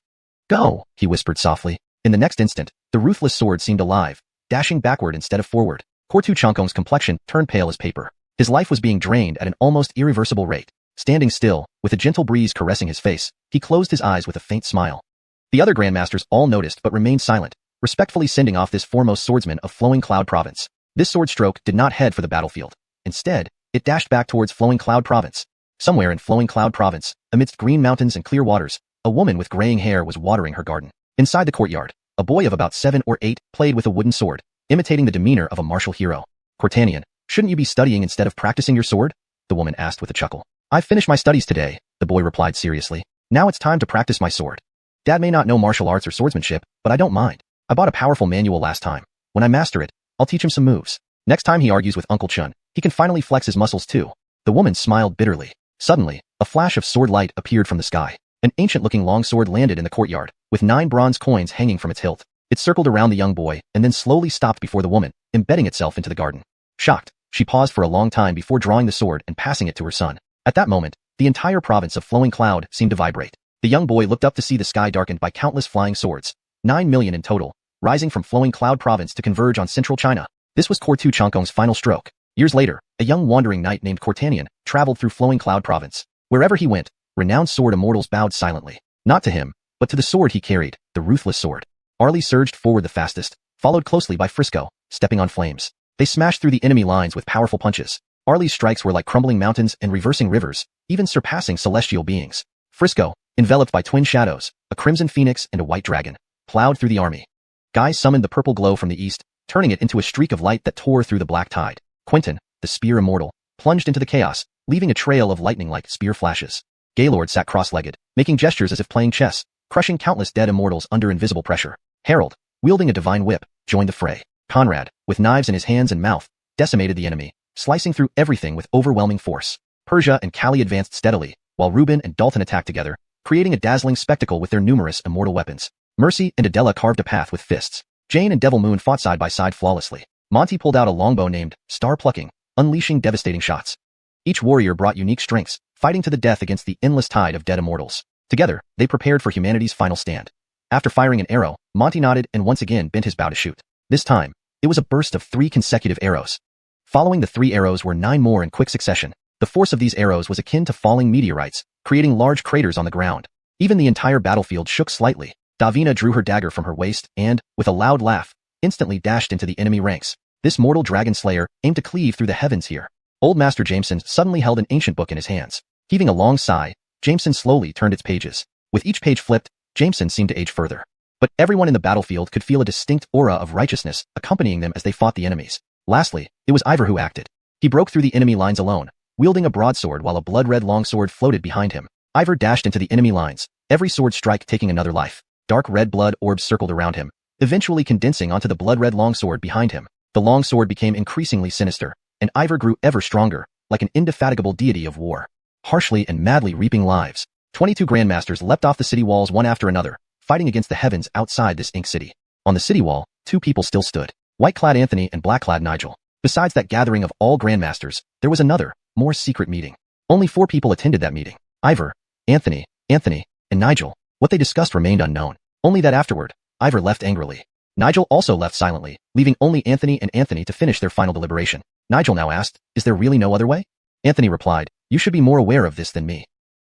Go, he whispered softly. In the next instant, the ruthless sword seemed alive, dashing backward instead of forward. Kortu Changkong's complexion turned pale as paper. His life was being drained at an almost irreversible rate. Standing still, with a gentle breeze caressing his face, he closed his eyes with a faint smile. The other grandmasters all noticed but remained silent, respectfully sending off this foremost swordsman of Flowing Cloud Province. This sword stroke did not head for the battlefield. Instead, it dashed back towards Flowing Cloud Province. Somewhere in Flowing Cloud Province, amidst green mountains and clear waters, a woman with graying hair was watering her garden. Inside the courtyard, a boy of about 7 or 8 played with a wooden sword, imitating the demeanor of a martial hero. Cortanian, shouldn't you be studying instead of practicing your sword? The woman asked with a chuckle. I've finished my studies today, the boy replied seriously. Now it's time to practice my sword. Dad may not know martial arts or swordsmanship, but I don't mind. I bought a powerful manual last time. When I master it, I'll teach him some moves. Next time he argues with Uncle Chun, he can finally flex his muscles too. The woman smiled bitterly. Suddenly, a flash of sword light appeared from the sky. An ancient-looking long sword landed in the courtyard, with 9 bronze coins hanging from its hilt. It circled around the young boy and then slowly stopped before the woman, embedding itself into the garden. Shocked, she paused for a long time before drawing the sword and passing it to her son. At that moment, the entire province of Flowing Cloud seemed to vibrate. The young boy looked up to see the sky darkened by countless flying swords, 9 million in total, rising from Flowing Cloud Province to converge on central China. This was Kortu Changkong's final stroke. Years later, a young wandering knight named Cortanian traveled through Flowing Cloud Province. Wherever he went, renowned sword immortals bowed silently. Not to him, but to the sword he carried, the ruthless sword. Arlie surged forward the fastest, followed closely by Frisco, stepping on flames. They smashed through the enemy lines with powerful punches. Arlie's strikes were like crumbling mountains and reversing rivers, even surpassing celestial beings. Frisco, enveloped by twin shadows, a crimson phoenix and a white dragon, plowed through the army. Guy summoned the purple glow from the east, turning it into a streak of light that tore through the black tide. Quentin, the spear immortal, plunged into the chaos, leaving a trail of lightning like spear flashes. Gaylord sat cross-legged, making gestures as if playing chess, crushing countless dead immortals under invisible pressure. Harold, wielding a divine whip, joined the fray. Conrad, with knives in his hands and mouth, decimated the enemy, slicing through everything with overwhelming force. Persia and Callie advanced steadily, while Reuben and Dalton attacked together, creating a dazzling spectacle with their numerous immortal weapons. Mercy and Adela carved a path with fists. Jane and Devil Moon fought side by side flawlessly. Monty pulled out a longbow named Star Plucking, unleashing devastating shots. Each warrior brought unique strengths, fighting to the death against the endless tide of dead immortals. Together, they prepared for humanity's final stand. After firing an arrow, Monty nodded and once again bent his bow to shoot. This time, it was a burst of 3 consecutive arrows. Following the 3 arrows were 9 more in quick succession. The force of these arrows was akin to falling meteorites, creating large craters on the ground. Even the entire battlefield shook slightly. Davina drew her dagger from her waist and, with a loud laugh, instantly dashed into the enemy ranks. This mortal dragon slayer aimed to cleave through the heavens here. Old Master Jameson suddenly held an ancient book in his hands. Heaving a long sigh, Jameson slowly turned its pages. With each page flipped, Jameson seemed to age further. But everyone in the battlefield could feel a distinct aura of righteousness accompanying them as they fought the enemies. Lastly, it was Ivor who acted. He broke through the enemy lines alone, wielding a broadsword while a blood-red longsword floated behind him. Ivor dashed into the enemy lines, every sword strike taking another life. Dark red blood orbs circled around him, eventually condensing onto the blood-red longsword behind him. The longsword became increasingly sinister, and Ivor grew ever stronger, like an indefatigable deity of war. Harshly and madly reaping lives, 22 grandmasters leapt off the city walls one after another, fighting against the heavens outside this ink city. On the city wall, 2 people still stood, white-clad Anthony and black-clad Nigel. Besides that gathering of all grandmasters, there was another, more secret meeting. Only 4 people attended that meeting. Ivor, Anthony, and Nigel. What they discussed remained unknown. Only that afterward, Ivor left angrily. Nigel also left silently, leaving only Anthony to finish their final deliberation. Nigel now asked, "Is there really no other way?" Anthony replied, "You should be more aware of this than me."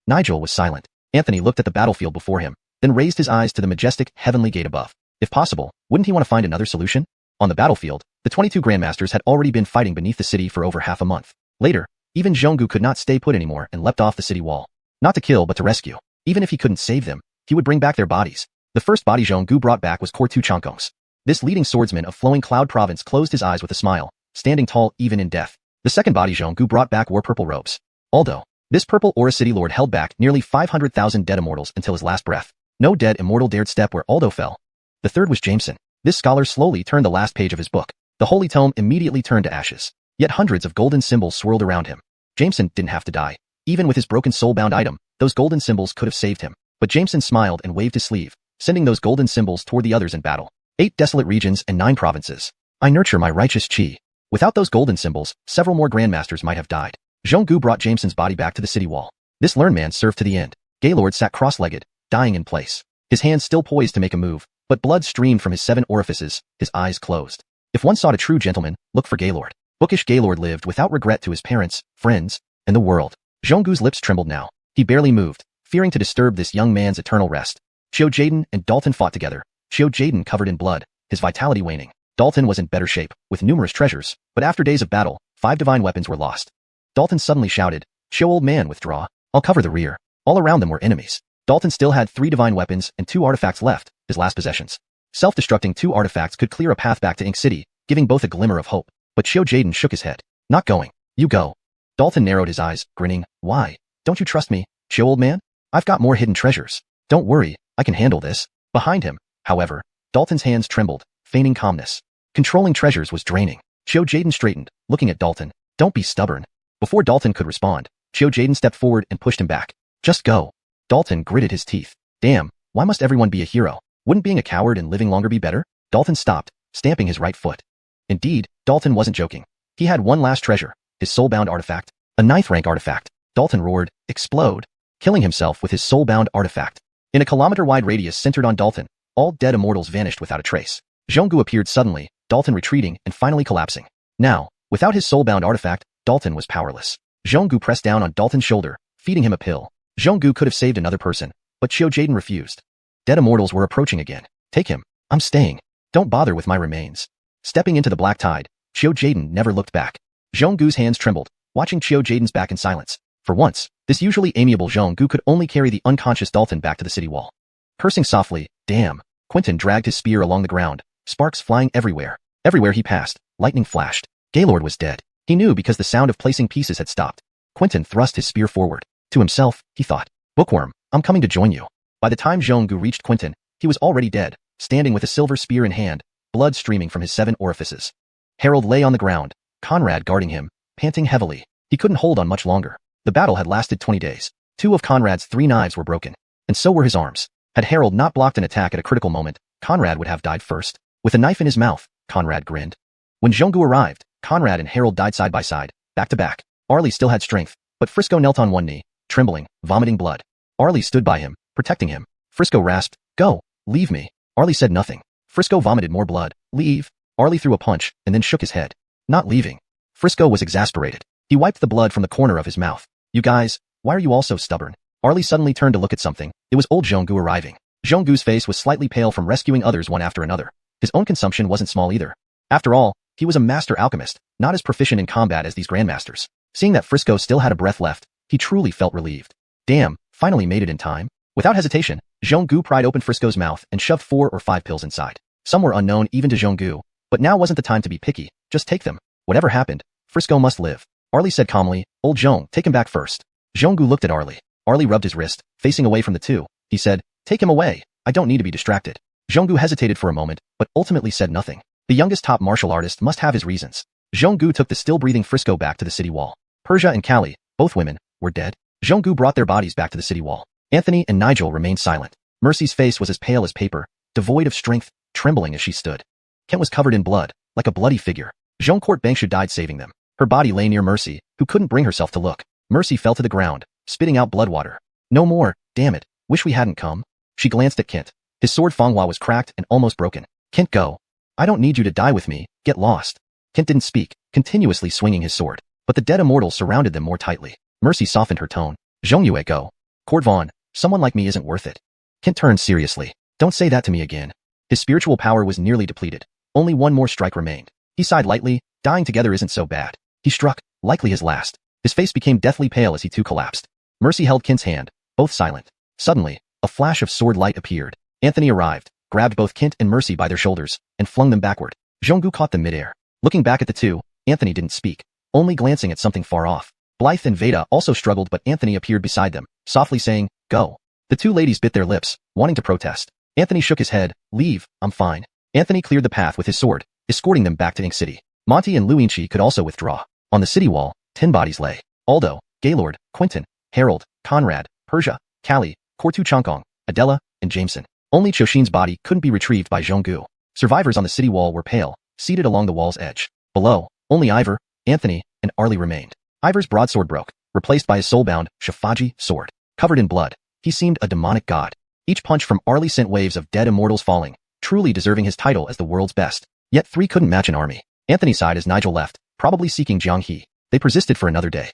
Nigel was silent. Anthony looked at the battlefield before him, then raised his eyes to the majestic, heavenly gate above. If possible, wouldn't he want to find another solution? On the battlefield, the 22 grandmasters had already been fighting beneath the city for over half a month. Later, even Zhonggu could not stay put anymore and leapt off the city wall. Not to kill but to rescue. Even if he couldn't save them, he would bring back their bodies. The first body Zhonggu brought back was Kortu Changkong's. This leading swordsman of Flowing Cloud Province closed his eyes with a smile, standing tall even in death. The second body Zhonggu brought back wore purple robes. Although, this purple Aura City Lord held back nearly 500,000 dead immortals until his last breath. No dead immortal dared step where Aldo fell. The third was Jameson. This scholar slowly turned the last page of his book. The holy tome immediately turned to ashes. Yet hundreds of golden symbols swirled around him. Jameson didn't have to die. Even with his broken soul-bound item, those golden symbols could have saved him. But Jameson smiled and waved his sleeve, sending those golden symbols toward the others in battle. 8 desolate regions and 9 provinces. I nurture my righteous chi. Without those golden symbols, several more grandmasters might have died. Zhonggu brought Jameson's body back to the city wall. This learned man served to the end. Gaylord sat cross-legged, dying in place. His hands still poised to make a move, but blood streamed from his 7 orifices, his eyes closed. If one sought a true gentleman, look for Gaylord. Bookish Gaylord lived without regret to his parents, friends, and the world. Zhonggu's lips trembled now. He barely moved, fearing to disturb this young man's eternal rest. Xiao Jaden and Dalton fought together. Xiao Jaden covered in blood, his vitality waning. Dalton was in better shape, with numerous treasures, but after days of battle, 5 divine weapons were lost. Dalton suddenly shouted, "Xiao old man, withdraw. I'll cover the rear." All around them were enemies. Dalton still had 3 divine weapons and 2 artifacts left, his last possessions. Self-destructing 2 artifacts could clear a path back to Ink City, giving both a glimmer of hope. But Xiao Jaden shook his head. "Not going. You go." Dalton narrowed his eyes, grinning. "Why? Don't you trust me, Xiao old man? I've got more hidden treasures. Don't worry, I can handle this." Behind him, however, Dalton's hands trembled, feigning calmness. Controlling treasures was draining. Xiao Jaden straightened, looking at Dalton. "Don't be stubborn." Before Dalton could respond, Xiao Jaden stepped forward and pushed him back. "Just go." Dalton gritted his teeth. Damn, why must everyone be a hero? Wouldn't being a coward and living longer be better? Dalton stopped, stamping his right foot. Indeed, Dalton wasn't joking. He had one last treasure, his soul-bound artifact, a 9th rank artifact. Dalton roared, "Explode!" killing himself with his soul-bound artifact. In a kilometer-wide radius centered on Dalton, all dead immortals vanished without a trace. Zhonggu appeared suddenly, Dalton retreating and finally collapsing. Now, without his soul-bound artifact, Dalton was powerless. Zhonggu pressed down on Dalton's shoulder, feeding him a pill. Zhonggu could have saved another person, but Xiao Jaden refused. Dead immortals were approaching again. "Take him. I'm staying. Don't bother with my remains." Stepping into the black tide, Xiao Jaden never looked back. Zhonggu's hands trembled, watching Xiao Jaden's back in silence. For once, this usually amiable Zhonggu could only carry the unconscious Dalton back to the city wall. Cursing softly, "Damn." Quentin dragged his spear along the ground, sparks flying everywhere. Everywhere he passed, lightning flashed. Gaylord was dead. He knew because the sound of placing pieces had stopped. Quentin thrust his spear forward. To himself, he thought, "Bookworm, I'm coming to join you." By the time Zhonggu reached Quentin, he was already dead, standing with a silver spear in hand, blood streaming from his 7 orifices. Harold lay on the ground, Conrad guarding him, panting heavily. He couldn't hold on much longer. The battle had lasted 20 days. 2 of Conrad's 3 knives were broken, and so were his arms. Had Harold not blocked an attack at a critical moment, Conrad would have died first. With a knife in his mouth, Conrad grinned. When Zhonggu arrived, Conrad and Harold died side by side, back to back. Arlie still had strength, but Frisco knelt on one knee, trembling, vomiting blood. Arlie stood by him, protecting him. Frisco rasped, "Go, leave me." Arlie said nothing. Frisco vomited more blood. "Leave." Arlie threw a punch, and then shook his head. "Not leaving." Frisco was exasperated. He wiped the blood from the corner of his mouth. "You guys, why are you all so stubborn?" Arlie suddenly turned to look at something. It was old Zhonggu arriving. Zhonggu's face was slightly pale from rescuing others one after another. His own consumption wasn't small either. After all, he was a master alchemist, not as proficient in combat as these grandmasters. Seeing that Frisco still had a breath left, he truly felt relieved. Damn, finally made it in time. Without hesitation, Zhonggu pried open Frisco's mouth and shoved 4 or 5 pills inside. Some were unknown even to Zhonggu, but now wasn't the time to be picky. Just take them. Whatever happened, Frisco must live. Arlie said calmly, "Old Zhong, take him back first." Zhonggu looked at Arlie. Arlie rubbed his wrist, facing away from the two. He said, "Take him away. I don't need to be distracted." Zhonggu hesitated for a moment, but ultimately said nothing. The youngest top martial artist must have his reasons. Zhonggu took the still-breathing Frisco back to the city wall. Persia and Callie, both women, were dead. Zhonggu brought their bodies back to the city wall. Anthony and Nigel remained silent. Mercy's face was as pale as paper, devoid of strength, trembling as she stood. Kent was covered in blood, like a bloody figure. Jean Court Bangshu died saving them. Her body lay near Mercy, who couldn't bring herself to look. Mercy fell to the ground, spitting out blood water. "No more, damn it, wish we hadn't come." She glanced at Kent. His sword Fanghua was cracked and almost broken. "Kent, go. I don't need you to die with me, get lost." Kent didn't speak, continuously swinging his sword. But the dead immortals surrounded them more tightly. Mercy softened her tone. "Zhongyue, go. Court Vaughn, someone like me isn't worth it." Kent turned seriously. "Don't say that to me again." His spiritual power was nearly depleted. Only one more strike remained. He sighed lightly, dying together isn't so bad. He struck, likely his last. His face became deathly pale as he too collapsed. Mercy held Kent's hand, both silent. Suddenly, a flash of sword light appeared. Anthony arrived, grabbed both Kent and Mercy by their shoulders, and flung them backward. Zhonggu caught them midair. Looking back at the two, Anthony didn't speak, only glancing at something far off. Blythe and Veda also struggled, but Anthony appeared beside them, softly saying, "Go." The two ladies bit their lips, wanting to protest. Anthony shook his head. "Leave, I'm fine." Anthony cleared the path with his sword, escorting them back to Ink City. Monty and Luinchi could also withdraw. On the city wall, 10 bodies lay. Aldo, Gaylord, Quentin, Harold, Conrad, Persia, Callie, Kortu Chongkong, Adela, and Jameson. Only Choshin's body couldn't be retrieved by Zhonggu. Survivors on the city wall were pale, seated along the wall's edge. Below, Only Ivor, Anthony, and Arlie remained. Ivor's broadsword broke, replaced by his soul-bound, Shafaji sword. Covered in blood, he seemed a demonic god. Each punch from Arlie sent waves of dead immortals falling, truly deserving his title as the world's best. Yet 3 couldn't match an army. Anthony sighed as Nigel left, probably seeking Jiang He. They persisted for another day.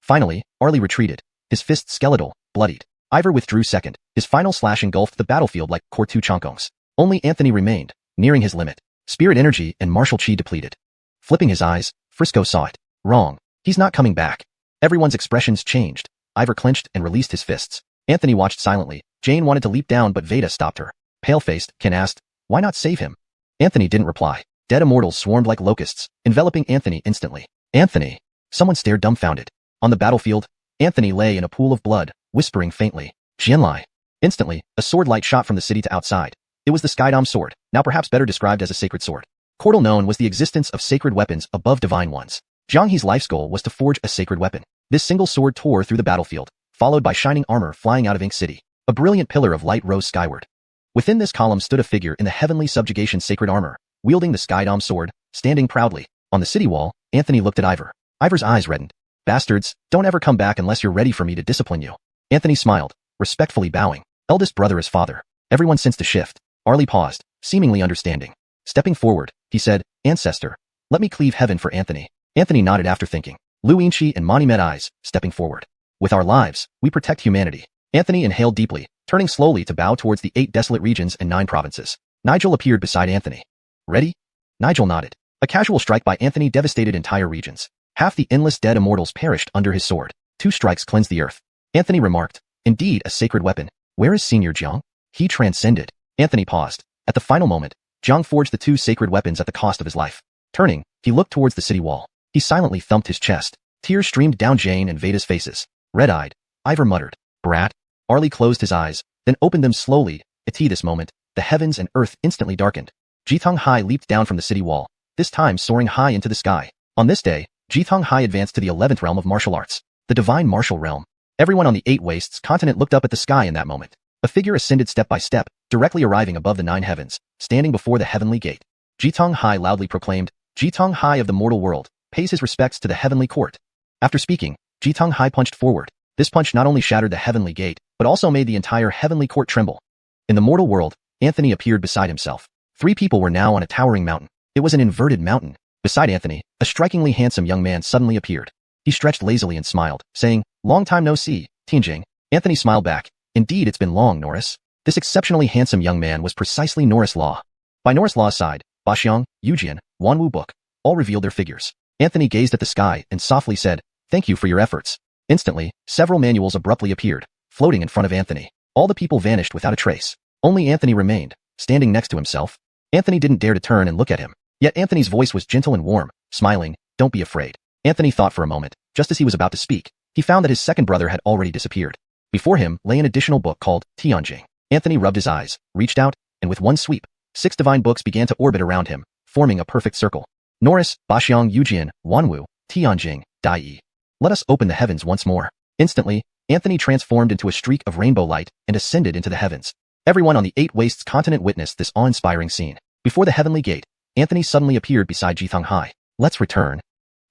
Finally, Arlie retreated, his fists skeletal, bloodied. Ivor withdrew second, his final slash engulfed the battlefield like Kortu Chongkongs. Only Anthony remained, nearing his limit. Spirit energy and martial chi depleted. Flipping his eyes, Frisco saw it. Wrong. He's not coming back. Everyone's expressions changed. Ivor clenched and released his fists. Anthony watched silently. Jane wanted to leap down but Veda stopped her. Pale-faced, Ken asked, "Why not save him?" Anthony didn't reply. Dead immortals swarmed like locusts, enveloping Anthony instantly. Anthony! Someone stared dumbfounded. On the battlefield, Anthony lay in a pool of blood, whispering faintly, "Jianlai." Instantly, a sword light shot from the city to outside. It was the Skydom sword, now perhaps better described as a sacred sword. Cordal known was the existence of sacred weapons above divine ones. Jiang He's life's goal was to forge a sacred weapon. This single sword tore through the battlefield, followed by shining armor flying out of Ink City. A brilliant pillar of light rose skyward. Within this column stood a figure in the heavenly subjugation sacred armor, wielding the Skydom sword, standing proudly. On the city wall, Anthony looked at Ivor. Ivor's eyes reddened. "Bastards, don't ever come back unless you're ready for me to discipline you." Anthony smiled, respectfully bowing. Eldest brother as father. Everyone sensed a shift. Arlie paused, seemingly understanding. Stepping forward, he said, "Ancestor, let me cleave heaven for Anthony." Anthony nodded after thinking. Lu Yinchi and Mani met eyes, stepping forward. "With our lives, we protect humanity." Anthony inhaled deeply, turning slowly to bow towards the 8 desolate regions and 9 provinces. Nigel appeared beside Anthony. "Ready?" Nigel nodded. A casual strike by Anthony devastated entire regions. Half the endless dead immortals perished under his sword. 2 strikes cleansed the earth. Anthony remarked, "Indeed a sacred weapon. Where is Senior Jiang?" "He transcended." Anthony paused. At the final moment, Jiang forged the 2 sacred weapons at the cost of his life. Turning, he looked towards the city wall. He silently thumped his chest. Tears streamed down Jane and Veda's faces. Red-eyed, Ivor muttered, "Brat." Arlie closed his eyes, then opened them slowly. At this moment, the heavens and earth instantly darkened. Jitong Hai leaped down from the city wall, this time soaring high into the sky. On this day, Jitong Hai advanced to the 11th realm of martial arts, the divine martial realm. Everyone on the 8 Wastes continent looked up at the sky in that moment. A figure ascended step by step, directly arriving above the 9 heavens, standing before the heavenly gate. Jitong Hai loudly proclaimed, "Jitong Hai of the mortal world, pays his respects to the heavenly court." After speaking, Jitong Hai punched forward. This punch not only shattered the heavenly gate, but also made the entire heavenly court tremble. In the mortal world, Anthony appeared beside himself. 3 people were now on a towering mountain. It was an inverted mountain. Beside Anthony, a strikingly handsome young man suddenly appeared. He stretched lazily and smiled, saying, "Long time no see, Tianjing." Anthony smiled back. "Indeed it's been long, Norris." This exceptionally handsome young man was precisely Norris Law. By Norris Law's side, Baxiang, Yujian, Wanwu Book, all revealed their figures. Anthony gazed at the sky and softly said, "Thank you for your efforts." Instantly, several manuals abruptly appeared, floating in front of Anthony. All the people vanished without a trace. Only Anthony remained, standing next to himself. Anthony didn't dare to turn and look at him. Yet Anthony's voice was gentle and warm, smiling, "Don't be afraid." Anthony thought for a moment. Just as he was about to speak, he found that his second brother had already disappeared. Before him lay an additional book called Tianjing. Anthony rubbed his eyes, reached out, and with one sweep, 6 divine books began to orbit around him, forming a perfect circle. Norris, Baxiang, Yujian, Wanwu, Tianjing, Dai. Let us open the heavens once more. Instantly, Anthony transformed into a streak of rainbow light and ascended into the heavens. Everyone on the 8 Wastes continent witnessed this awe-inspiring scene. Before the heavenly gate, Anthony suddenly appeared beside Jitong Hai. "Let's return."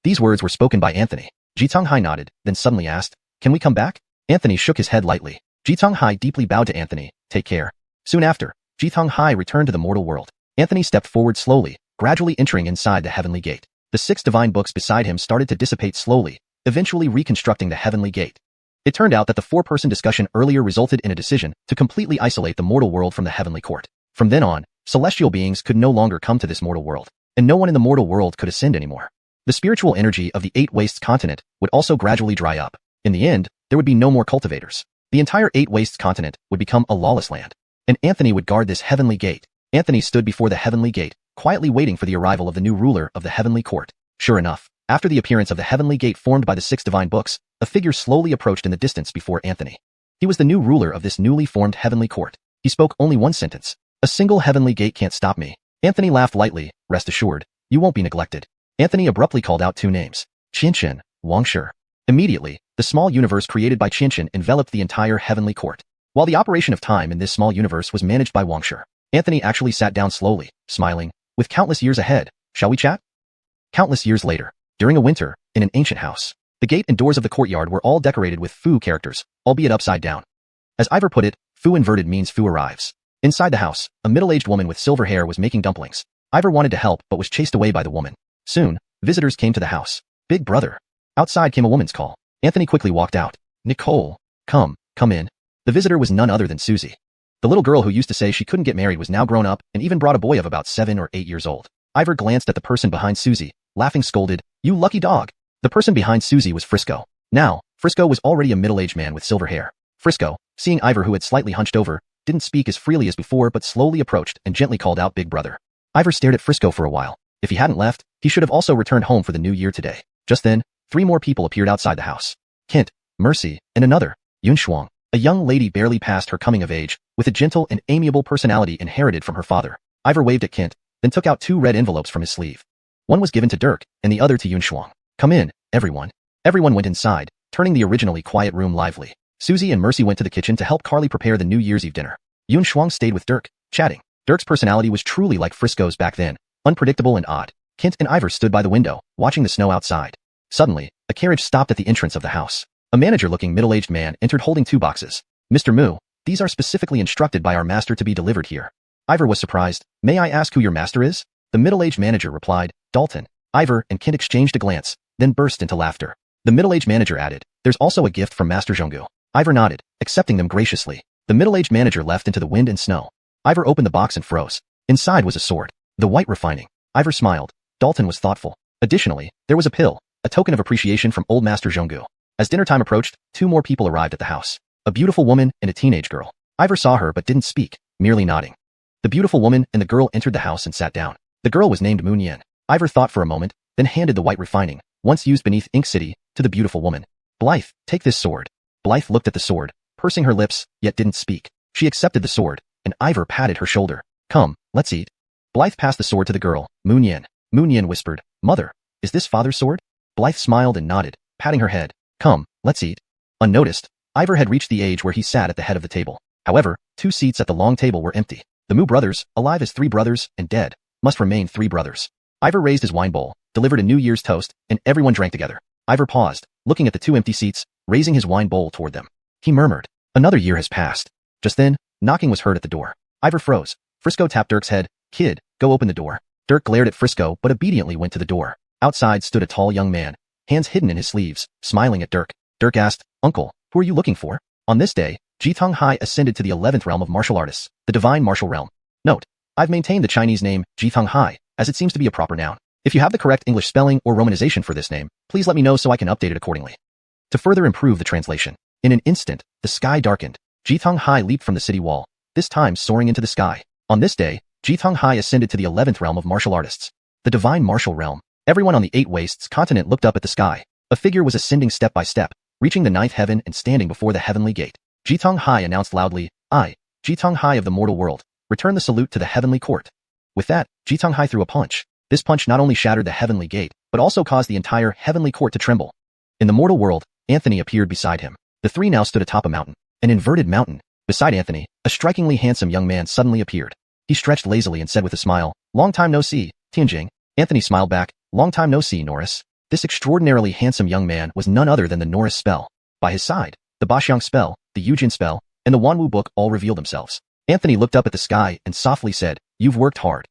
These words were spoken by Anthony. Jitong Hai nodded, then suddenly asked, "Can we come back?" Anthony shook his head lightly. Jitong Hai deeply bowed to Anthony, "Take care." Soon after, Jitong Hai returned to the mortal world. Anthony stepped forward slowly, gradually entering inside the heavenly gate. The 6 divine books beside him started to dissipate slowly, eventually reconstructing the heavenly gate. It turned out that the 4-person discussion earlier resulted in a decision to completely isolate the mortal world from the heavenly court. From then on, celestial beings could no longer come to this mortal world, and no one in the mortal world could ascend anymore. The spiritual energy of the 8 Wastes continent would also gradually dry up. In the end, there would be no more cultivators. The entire 8 Wastes continent would become a lawless land, and Anthony would guard this heavenly gate. Anthony stood before the heavenly gate, quietly waiting for the arrival of the new ruler of the heavenly court. Sure enough, after the appearance of the heavenly gate formed by the 6 divine books, a figure slowly approached in the distance before Anthony. He was the new ruler of this newly formed heavenly court. He spoke only one sentence. "A single heavenly gate can't stop me." Anthony laughed lightly. "Rest assured, you won't be neglected." Anthony abruptly called out 2 names. Qianqian, Wang Shi. Immediately, the small universe created by Qianqian enveloped the entire heavenly court. While the operation of time in this small universe was managed by Wang Shi, Anthony actually sat down slowly, smiling. "With countless years ahead, shall we chat?" Countless years later, during a winter, in an ancient house, the gate and doors of the courtyard were all decorated with Fu characters, albeit upside down. As Ivor put it, Fu inverted means Fu arrives. Inside the house, a middle-aged woman with silver hair was making dumplings. Ivor wanted to help but was chased away by the woman. Soon, visitors came to the house. Big brother. Outside came a woman's call. Anthony quickly walked out. Nicole. Come in. The visitor was none other than Susie. The little girl who used to say she couldn't get married was now grown up and even brought a boy of about 7 or 8 years old. Ivor glanced at the person behind Susie, laughing scolded, "You lucky dog." The person behind Susie was Frisco. Now, Frisco was already a middle-aged man with silver hair. Frisco, seeing Ivor who had slightly hunched over, didn't speak as freely as before but slowly approached and gently called out Big Brother. Ivor stared at Frisco for a while. If he hadn't left, he should have also returned home for the new year today. Just then, 3 more people appeared outside the house. Kent, Mercy, and another, Yun Shuang, a young lady barely past her coming of age, with a gentle and amiable personality inherited from her father. Ivor waved at Kent, then took out 2 red envelopes from his sleeve. One was given to Dirk, and the other to Yun Shuang. Come in, everyone. Everyone went inside, turning the originally quiet room lively. Susie and Mercy went to the kitchen to help Carly prepare the New Year's Eve dinner. Yun Shuang stayed with Dirk, chatting. Dirk's personality was truly like Frisco's back then, unpredictable and odd. Kent and Ivor stood by the window, watching the snow outside. Suddenly, a carriage stopped at the entrance of the house. A manager-looking middle-aged man entered holding 2 boxes. Mr. Mu, these are specifically instructed by our master to be delivered here. Ivor was surprised. May I ask who your master is? The middle-aged manager replied, Dalton. Ivor and Kent exchanged a glance, then burst into laughter. The middle-aged manager added, there's also a gift from Master Zhonggu. Ivor nodded, accepting them graciously. The middle-aged manager left into the wind and snow. Ivor opened the box and froze. Inside was a sword. The white refining. Ivor smiled. Dalton was thoughtful. Additionally, there was a pill, a token of appreciation from old Master Zhonggu. As dinner time approached, 2 more people arrived at the house. A beautiful woman and a teenage girl. Ivor saw her but didn't speak, merely nodding. The beautiful woman and the girl entered the house and sat down. The girl was named Moon Yen. Ivor thought for a moment, then handed the white refining, once used beneath Ink City, to the beautiful woman. Blythe, take this sword. Blythe looked at the sword, pursing her lips, yet didn't speak. She accepted the sword, and Ivor patted her shoulder. Come, let's eat. Blythe passed the sword to the girl, Moon Yen. Moon Yen whispered, Mother, is this father's sword? Blythe smiled and nodded, patting her head. Come, let's eat. Unnoticed, Ivor had reached the age where he sat at the head of the table. However, 2 seats at the long table were empty. The Mu brothers, alive as 3 brothers, and dead, must remain 3 brothers. Ivor raised his wine bowl, delivered a New Year's toast, and everyone drank together. Ivor paused, looking at the 2 empty seats, raising his wine bowl toward them. He murmured, another year has passed. Just then, knocking was heard at the door. Ivor froze. Frisco tapped Dirk's head. Kid, go open the door. Dirk glared at Frisco but obediently went to the door. Outside stood a tall young man, hands hidden in his sleeves, smiling at Dirk. Dirk asked, Uncle, who are you looking for? On this day, Jitong Hai ascended to the 11th realm of martial artists, the divine martial realm. Note, I've maintained the Chinese name, Jitong Hai, as it seems to be a proper noun. If you have the correct English spelling or romanization for this name, please let me know so I can update it accordingly. To further improve the translation, in an instant, the sky darkened. Jitong Hai leaped from the city wall, this time soaring into the sky. On this day, Jitong Hai ascended to the 11th realm of martial artists, the divine martial realm. Everyone on the 8 Wastes continent looked up at the sky. A figure was ascending step by step, reaching the 9th heaven and standing before the heavenly gate. Jitong Hai announced loudly, I, Jitong Hai of the mortal world, return the salute to the heavenly court. With that, Jitong Hai threw a punch. This punch not only shattered the heavenly gate, but also caused the entire heavenly court to tremble. In the mortal world, Anthony appeared beside him. The 3 now stood atop a mountain, an inverted mountain. Beside Anthony, a strikingly handsome young man suddenly appeared. He stretched lazily and said with a smile, Long time no see, Tianjing. Anthony smiled back, Long time no see, Norris. This extraordinarily handsome young man was none other than the Norris spell. By his side, the Baxiang spell, the Yujin spell, and the Wanwu book all revealed themselves. Anthony looked up at the sky and softly said, You've worked hard.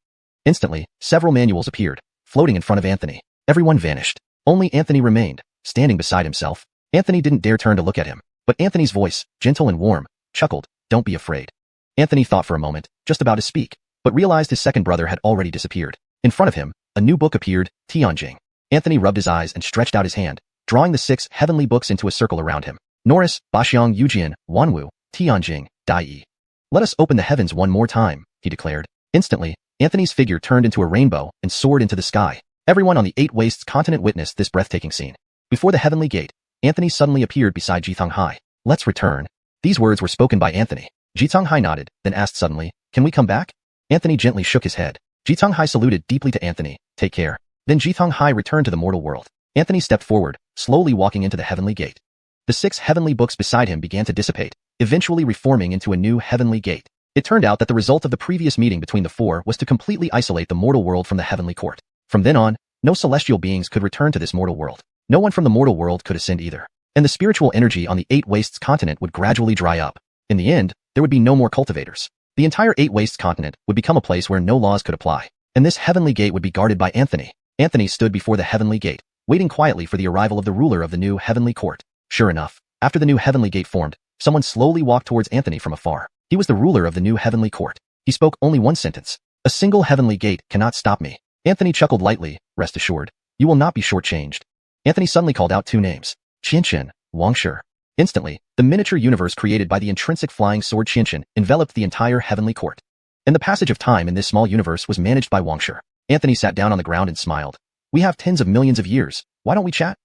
Instantly, several manuals appeared, floating in front of Anthony. Everyone vanished. Only Anthony remained, standing beside himself. Anthony didn't dare turn to look at him, but Anthony's voice, gentle and warm, chuckled, Don't be afraid. Anthony thought for a moment, just about to speak, but realized his second brother had already disappeared. In front of him, a new book appeared, Tianjing. Anthony rubbed his eyes and stretched out his hand, drawing the 6 heavenly books into a circle around him. Norris, Baxiang Yujian, Wanwu, Tianjing, Dai. Let us open the heavens one more time, he declared. Instantly, Anthony's figure turned into a rainbow and soared into the sky. Everyone on the 8 Wastes continent witnessed this breathtaking scene. Before the heavenly gate, Anthony suddenly appeared beside Jitong Hai. Let's return. These words were spoken by Anthony. Jitong Hai nodded, then asked suddenly, Can we come back? Anthony gently shook his head. Jitong Hai saluted deeply to Anthony, Take care. Then Jitong Hai returned to the mortal world. Anthony stepped forward, slowly walking into the heavenly gate. The 6 heavenly books beside him began to dissipate, eventually reforming into a new heavenly gate. It turned out that the result of the previous meeting between the 4 was to completely isolate the mortal world from the heavenly court. From then on, No celestial beings could return to this mortal world. No one from the mortal world could ascend either. And the spiritual energy on the Eight Wastes continent would gradually dry up. In the end, there would be no more cultivators. The entire Eight Wastes continent would become a place where no laws could apply. And this heavenly gate would be guarded by Anthony. Anthony stood before the heavenly gate, waiting quietly for the arrival of the ruler of the new heavenly court. Sure enough, after the new heavenly gate formed, someone slowly walked towards Anthony from afar. He was the ruler of the new heavenly court. He spoke only one sentence. A single heavenly gate cannot stop me. Anthony chuckled lightly. Rest assured, you will not be shortchanged. Anthony suddenly called out two names. Qianqian, Wangshi. Instantly, the miniature universe created by the intrinsic flying sword Qianqian enveloped the entire heavenly court. And the passage of time in this small universe was managed by Wangshi. Anthony sat down on the ground and smiled. We have tens of millions of years. Why don't we chat?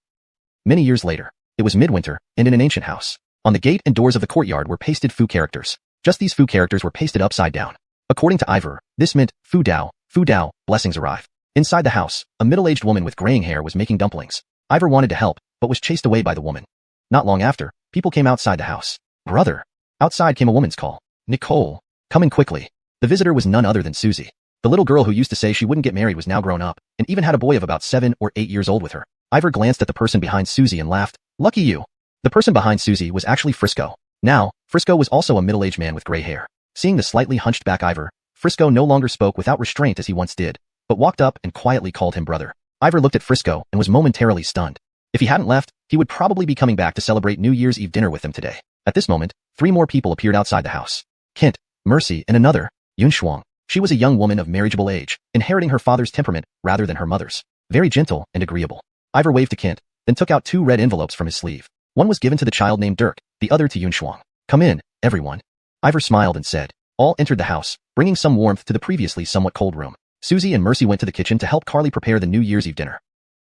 Many years later, it was midwinter, and in an ancient house. On the gate and doors of the courtyard were pasted Fu characters. Just these Fu characters were pasted upside down. According to Ivor, this meant, Fu Dao, blessings arrive. Inside the house, a middle-aged woman with graying hair was making dumplings. Ivor wanted to help, but was chased away by the woman. Not long after, people came outside the house. Brother! Outside came a woman's call. Nicole! Come in quickly. The visitor was none other than Susie. The little girl who used to say she wouldn't get married was now grown up, and even had a boy of about 7 or 8 years old with her. Ivor glanced at the person behind Susie and laughed. Lucky you! The person behind Susie was actually Frisco. Now, Frisco was also a middle-aged man with gray hair. Seeing the slightly hunched back Ivor, Frisco no longer spoke without restraint as he once did, but walked up and quietly called him brother. Ivor looked at Frisco and was momentarily stunned. If he hadn't left, he would probably be coming back to celebrate New Year's Eve dinner with them today. At this moment, 3 more people appeared outside the house. Kent, Mercy, and another, Yun Shuang. She was a young woman of marriageable age, inheriting her father's temperament rather than her mother's. Very gentle and agreeable. Ivor waved to Kent, then took out 2 red envelopes from his sleeve. One was given to the child named Dirk, the other to Yun Shuang. Come in, everyone. Ivor smiled and said. All entered the house, bringing some warmth to the previously somewhat cold room. Susie and Mercy went to the kitchen to help Carly prepare the New Year's Eve dinner.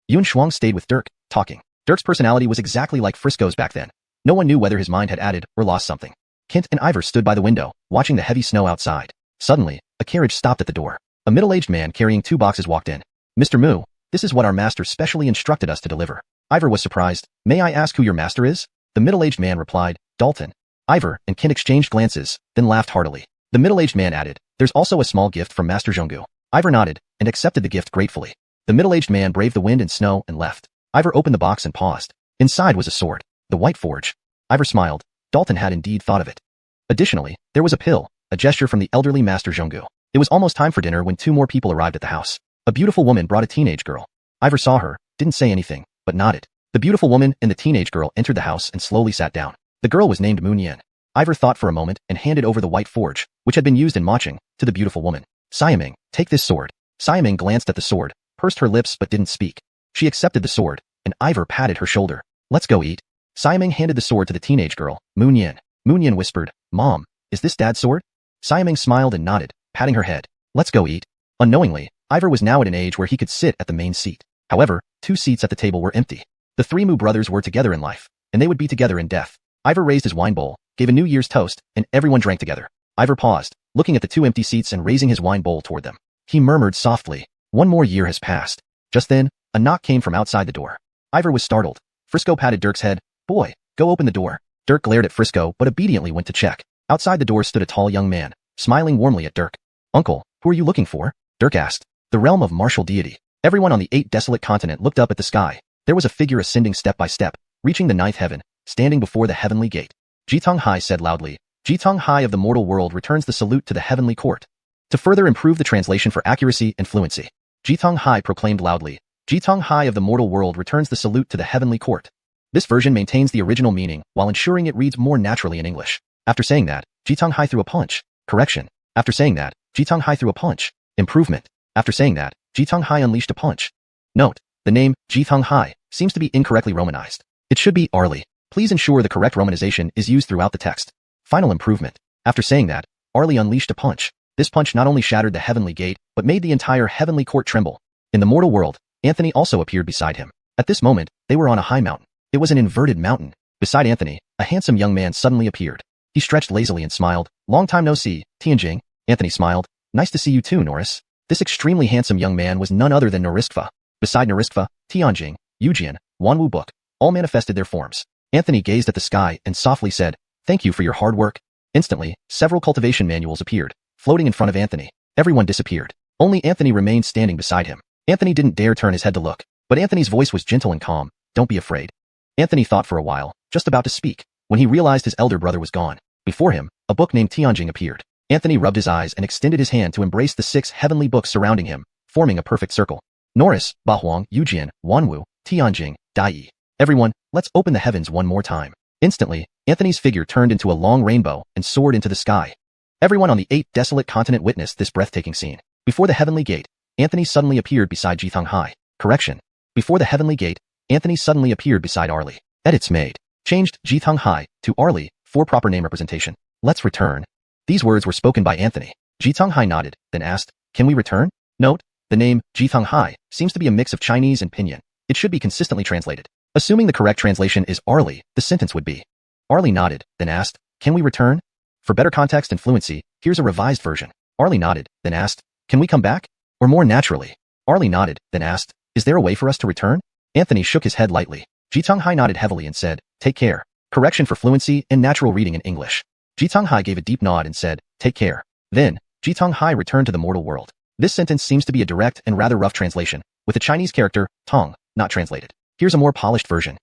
Yun Shuang stayed with Dirk, talking. Dirk's personality was exactly like Frisco's back then. No one knew whether his mind had added or lost something. Kent and Ivor stood by the window, watching the heavy snow outside. Suddenly, a carriage stopped at the door. A middle-aged man carrying 2 boxes walked in. Mr. Mu, this is what our master specially instructed us to deliver. Ivor was surprised. May I ask who your master is? The middle-aged man replied, Dalton. Ivor and Kent exchanged glances, then laughed heartily. The middle-aged man added, there's also a small gift from Master Zhonggu. Ivor nodded and accepted the gift gratefully. The middle-aged man braved the wind and snow and left. Ivor opened the box and paused. Inside was a sword. The White Forge. Ivor smiled. Dalton had indeed thought of it. Additionally, there was a pill, a gesture from the elderly Master Zhonggu. It was almost time for dinner when 2 more people arrived at the house. A beautiful woman brought a teenage girl. Ivor saw her, didn't say anything, but nodded. The beautiful woman and the teenage girl entered the house and slowly sat down. The girl was named Moon Yin. Ivor thought for a moment and handed over the White Forge, which had been used in matching, to the beautiful woman. Siaming, take this sword. Siaming glanced at the sword, pursed her lips but didn't speak. She accepted the sword, and Ivor patted her shoulder. Let's go eat. Siaming handed the sword to the teenage girl, Moon Yin. Moon Yin whispered, Mom, is this Dad's sword? Siaming smiled and nodded, patting her head. Let's go eat. Unknowingly, Ivor was now at an age where he could sit at the main seat. However, 2 seats at the table were empty. The 3 Mu brothers were together in life, and they would be together in death. Ivor raised his wine bowl, gave a New Year's toast, and everyone drank together. Ivor paused, looking at the 2 empty seats and raising his wine bowl toward them. He murmured softly, 1 more year has passed. Just then, a knock came from outside the door. Ivor was startled. Frisco patted Dirk's head. Boy, go open the door. Dirk glared at Frisco but obediently went to check. Outside the door stood a tall young man, smiling warmly at Dirk. Uncle, who are you looking for? Dirk asked. The realm of martial deity. Everyone on the 8 desolate continent looked up at the sky. There was a figure ascending step by step, reaching the 9th heaven, standing before the heavenly gate. Jitong Hai said loudly, Jitong Hai of the mortal world returns the salute to the heavenly court. To further improve the translation for accuracy and fluency, Jitong Hai proclaimed loudly, Jitong Hai of the mortal world returns the salute to the heavenly court. This version maintains the original meaning while ensuring it reads more naturally in English. After saying that, Jitong Hai threw a punch. Correction. After saying that, Jitong Hai threw a punch. Improvement. After saying that, Jitong Hai unleashed a punch. Note, the name Jitong Hai seems to be incorrectly romanized. It should be Arlie. Please ensure the correct romanization is used throughout the text. Final improvement. After saying that, Arlie unleashed a punch. This punch not only shattered the heavenly gate, but made the entire heavenly court tremble. In the mortal world, Anthony also appeared beside him. At this moment, they were on a high mountain. It was an inverted mountain. Beside Anthony, a handsome young man suddenly appeared. He stretched lazily and smiled. Long time no see, Tianjing. Anthony smiled. Nice to see you too, Norris. This extremely handsome young man was none other than Noriskva. Beside Noriskva, Tianjing, Yujian, Wanwu Book, all manifested their forms. Anthony gazed at the sky and softly said, Thank you for your hard work. Instantly, several cultivation manuals appeared, floating in front of Anthony. Everyone disappeared. Only Anthony remained standing beside him. Anthony didn't dare turn his head to look, but Anthony's voice was gentle and calm. Don't be afraid. Anthony thought for a while, just about to speak, when he realized his elder brother was gone. Before him, a book named Tianjing appeared. Anthony rubbed his eyes and extended his hand to embrace the 6 heavenly books surrounding him, forming a perfect circle. Norris, Bahuang, Yujian, Wanwu, Tianjing, Dai. Everyone, let's open the heavens one more time. Instantly, Anthony's figure turned into a long rainbow and soared into the sky. Everyone on the 8th desolate continent witnessed this breathtaking scene. Before the heavenly gate, Anthony suddenly appeared beside Jithang Hai. Correction. Before the heavenly gate, Anthony suddenly appeared beside Arlie. Edits made. Changed Jithang Hai to Arlie for proper name representation. Let's return. These words were spoken by Anthony. Jithang Hai nodded, then asked, can we return? Note, the name Jithang Hai seems to be a mix of Chinese and Pinyin. It should be consistently translated. Assuming the correct translation is Arlie, the sentence would be. Arlie nodded, then asked, can we return? For better context and fluency, here's a revised version. Arlie nodded, then asked, can we come back? Or more naturally, Arlie nodded, then asked, is there a way for us to return? Anthony shook his head lightly. Jithang Hai nodded heavily and said, take care. Correction for fluency and natural reading in English. Jithang Hai gave a deep nod and said, take care. Then, Jithang Hai returned to the mortal world. This sentence seems to be a direct and rather rough translation, with a Chinese character, tong, not translated. Here's a more polished version.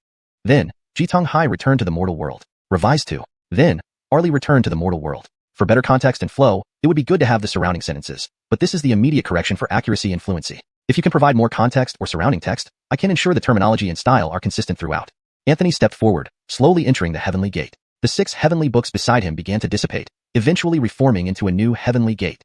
Then, Jithang Hai returned to the mortal world. Revised to. Then, Arlie returned to the mortal world. For better context and flow, it would be good to have the surrounding sentences, but this is the immediate correction for accuracy and fluency. If you can provide more context or surrounding text, I can ensure the terminology and style are consistent throughout. Anthony stepped forward, slowly entering the heavenly gate. The 6 heavenly books beside him began to dissipate, eventually reforming into a new heavenly gate.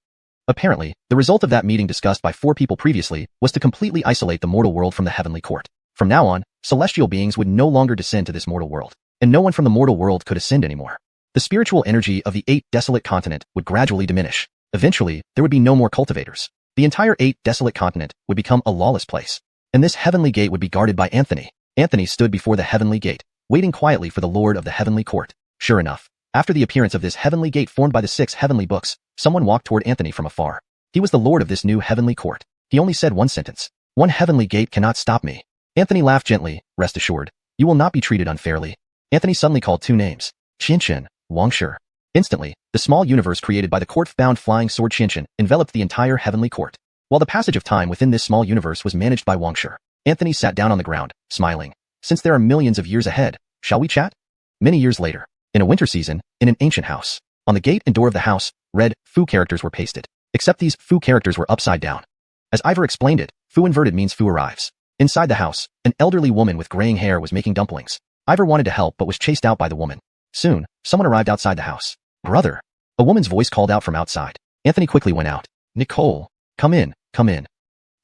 Apparently, the result of that meeting discussed by 4 people previously was to completely isolate the mortal world from the heavenly court. From now on, celestial beings would no longer descend to this mortal world, and no one from the mortal world could ascend anymore. The spiritual energy of the 8th desolate continent would gradually diminish. Eventually, there would be no more cultivators. The entire 8th desolate continent would become a lawless place. And this heavenly gate would be guarded by Anthony. Anthony stood before the heavenly gate, waiting quietly for the Lord of the heavenly court. Sure enough, after the appearance of this heavenly gate formed by the 6 heavenly books, someone walked toward Anthony from afar. He was the Lord of this new heavenly court. He only said one sentence. One heavenly gate cannot stop me. Anthony laughed gently, rest assured. You will not be treated unfairly. Anthony suddenly called 2 names. Qianchen, Wangshi. Instantly, the small universe created by the court-bound flying sword Qianchen enveloped the entire heavenly court. While the passage of time within this small universe was managed by Wangshi, Anthony sat down on the ground, smiling. Since there are millions of years ahead, shall we chat? Many years later, in a winter season, in an ancient house, on the gate and door of the house, red Fu characters were pasted. Except these Fu characters were upside down. As Ivor explained it, Fu inverted means Fu arrives. Inside the house, an elderly woman with graying hair was making dumplings. Ivor wanted to help but was chased out by the woman. Soon, someone arrived outside the house. Brother! A woman's voice called out from outside. Anthony quickly went out. Nicole! Come in, come in.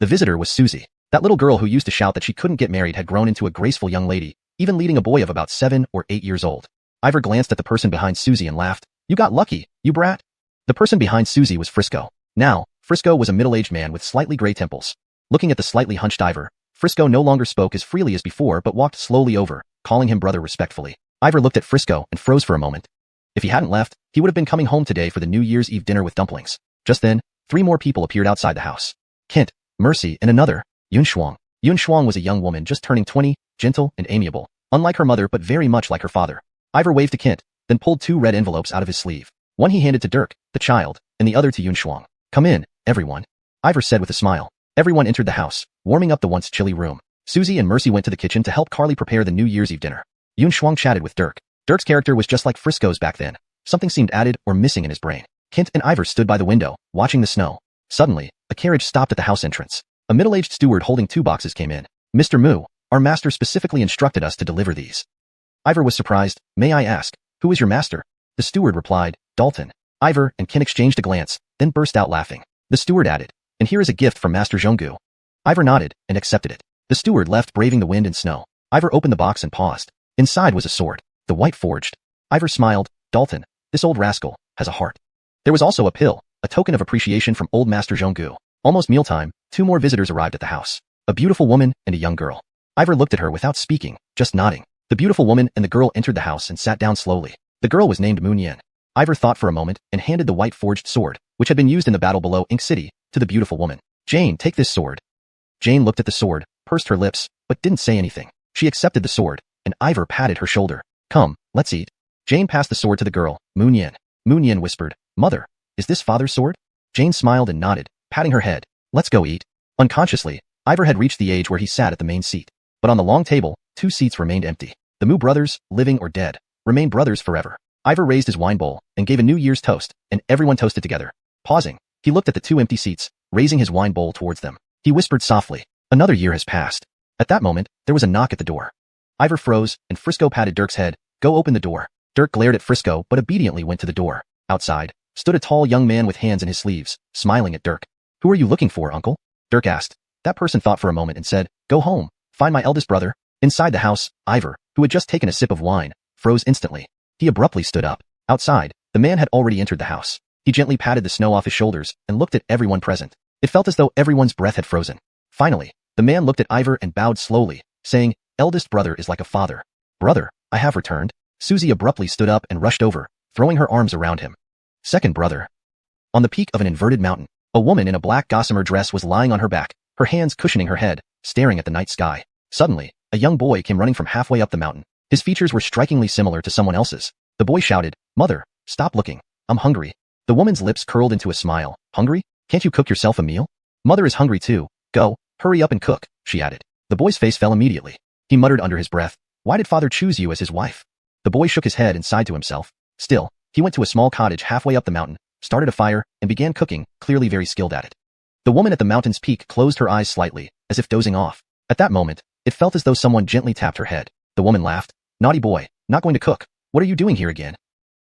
The visitor was Susie. That little girl who used to shout that she couldn't get married had grown into a graceful young lady, even leading a boy of about 7 or 8 years old. Ivor glanced at the person behind Susie and laughed. You got lucky, you brat. The person behind Susie was Frisco. Now, Frisco was a middle-aged man with slightly gray temples. Looking at the slightly hunched Ivor, Frisco no longer spoke as freely as before but walked slowly over, calling him brother respectfully. Ivor looked at Frisco and froze for a moment. If he hadn't left, he would have been coming home today for the New Year's Eve dinner with dumplings. Just then, 3 more people appeared outside the house. Kent, Mercy, and another, Yun Shuang. Yun Shuang was a young woman just turning 20, gentle and amiable, unlike her mother but very much like her father. Ivor waved to Kent, then pulled 2 red envelopes out of his sleeve. One he handed to Dirk, the child, and the other to Yun Shuang. Come in, everyone. Ivor said with a smile. Everyone entered the house, warming up the once chilly room. Susie and Mercy went to the kitchen to help Carly prepare the New Year's Eve dinner. Yun Shuang chatted with Dirk. Dirk's character was just like Frisco's back then. Something seemed added or missing in his brain. Kent and Ivor stood by the window, watching the snow. Suddenly, a carriage stopped at the house entrance. A middle-aged steward holding 2 boxes came in. Mr. Mu, our master specifically instructed us to deliver these. Ivor was surprised. May I ask, who is your master? The steward replied, Dalton. Ivor and Kent exchanged a glance, then burst out laughing. The steward added, and here is a gift from Master Zhonggu. Ivor nodded and accepted it. The steward left braving the wind and snow. Ivor opened the box and paused. Inside was a sword, the white forged. Ivor smiled. Dalton, this old rascal, has a heart. There was also a pill, a token of appreciation from old Master Zhonggu. Almost mealtime, 2 more visitors arrived at the house. A beautiful woman and a young girl. Ivor looked at her without speaking, just nodding. The beautiful woman and the girl entered the house and sat down slowly. The girl was named Moon Yen. Ivor thought for a moment and handed the white forged sword, which had been used in the battle below Ink City, to the beautiful woman. Jane, take this sword. Jane looked at the sword, pursed her lips, but didn't say anything. She accepted the sword, and Ivor patted her shoulder. Come, let's eat. Jane passed the sword to the girl, Moon Yen. Moon Yen whispered, Mother, is this father's sword? Jane smiled and nodded, patting her head. Let's go eat. Unconsciously, Ivor had reached the age where he sat at the main seat. But on the long table, 2 seats remained empty. The Moo brothers, living or dead, remained brothers forever. Ivor raised his wine bowl and gave a New Year's toast, and everyone toasted together. Pausing, he looked at the 2 empty seats, raising his wine bowl towards them. He whispered softly, "Another year has passed." At that moment, there was a knock at the door. Ivor froze, and Frisco patted Dirk's head. "Go open the door." Dirk glared at Frisco but obediently went to the door. Outside stood a tall young man with hands in his sleeves, smiling at Dirk. "Who are you looking for, uncle?" Dirk asked. That person thought for a moment and said, "Go home, find my eldest brother." Inside the house, Ivor, who had just taken a sip of wine, froze instantly. He abruptly stood up. Outside, the man had already entered the house. He gently patted the snow off his shoulders and looked at everyone present. It felt as though everyone's breath had frozen. Finally, the man looked at Ivor and bowed slowly, saying, "Eldest brother is like a father." "Brother, I have returned." Susie abruptly stood up and rushed over, throwing her arms around him. "Second brother." On the peak of an inverted mountain, a woman in a black gossamer dress was lying on her back, her hands cushioning her head, staring at the night sky. Suddenly, a young boy came running from halfway up the mountain. His features were strikingly similar to someone else's. The boy shouted, "Mother, stop looking. I'm hungry." The woman's lips curled into a smile. "Hungry? Can't you cook yourself a meal?" "Mother is hungry too. Go, hurry up and cook," she added. The boy's face fell immediately. He muttered under his breath, "Why did father choose you as his wife?" The boy shook his head and sighed to himself. Still, he went to a small cottage halfway up the mountain, started a fire, and began cooking, clearly very skilled at it. The woman at the mountain's peak closed her eyes slightly, as if dozing off. At that moment, it felt as though someone gently tapped her head. The woman laughed. "Naughty boy, not going to cook. What are you doing here again?"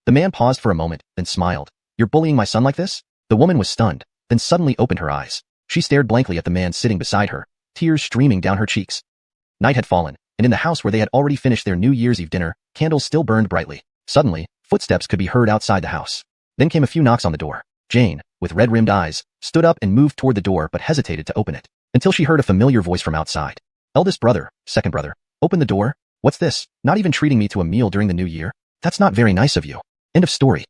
The man paused for a moment, then smiled. "You're bullying my son like this?" The woman was stunned, then suddenly opened her eyes. She stared blankly at the man sitting beside her, tears streaming down her cheeks. Night had fallen, and in the house where they had already finished their New Year's Eve dinner, candles still burned brightly. Suddenly, footsteps could be heard outside the house. Then came a few knocks on the door. Jane, with red-rimmed eyes, stood up and moved toward the door but hesitated to open it, until she heard a familiar voice from outside. "Eldest brother, second brother, open the door. What's this? Not even treating me to a meal during the new year? That's not very nice of you." End of story.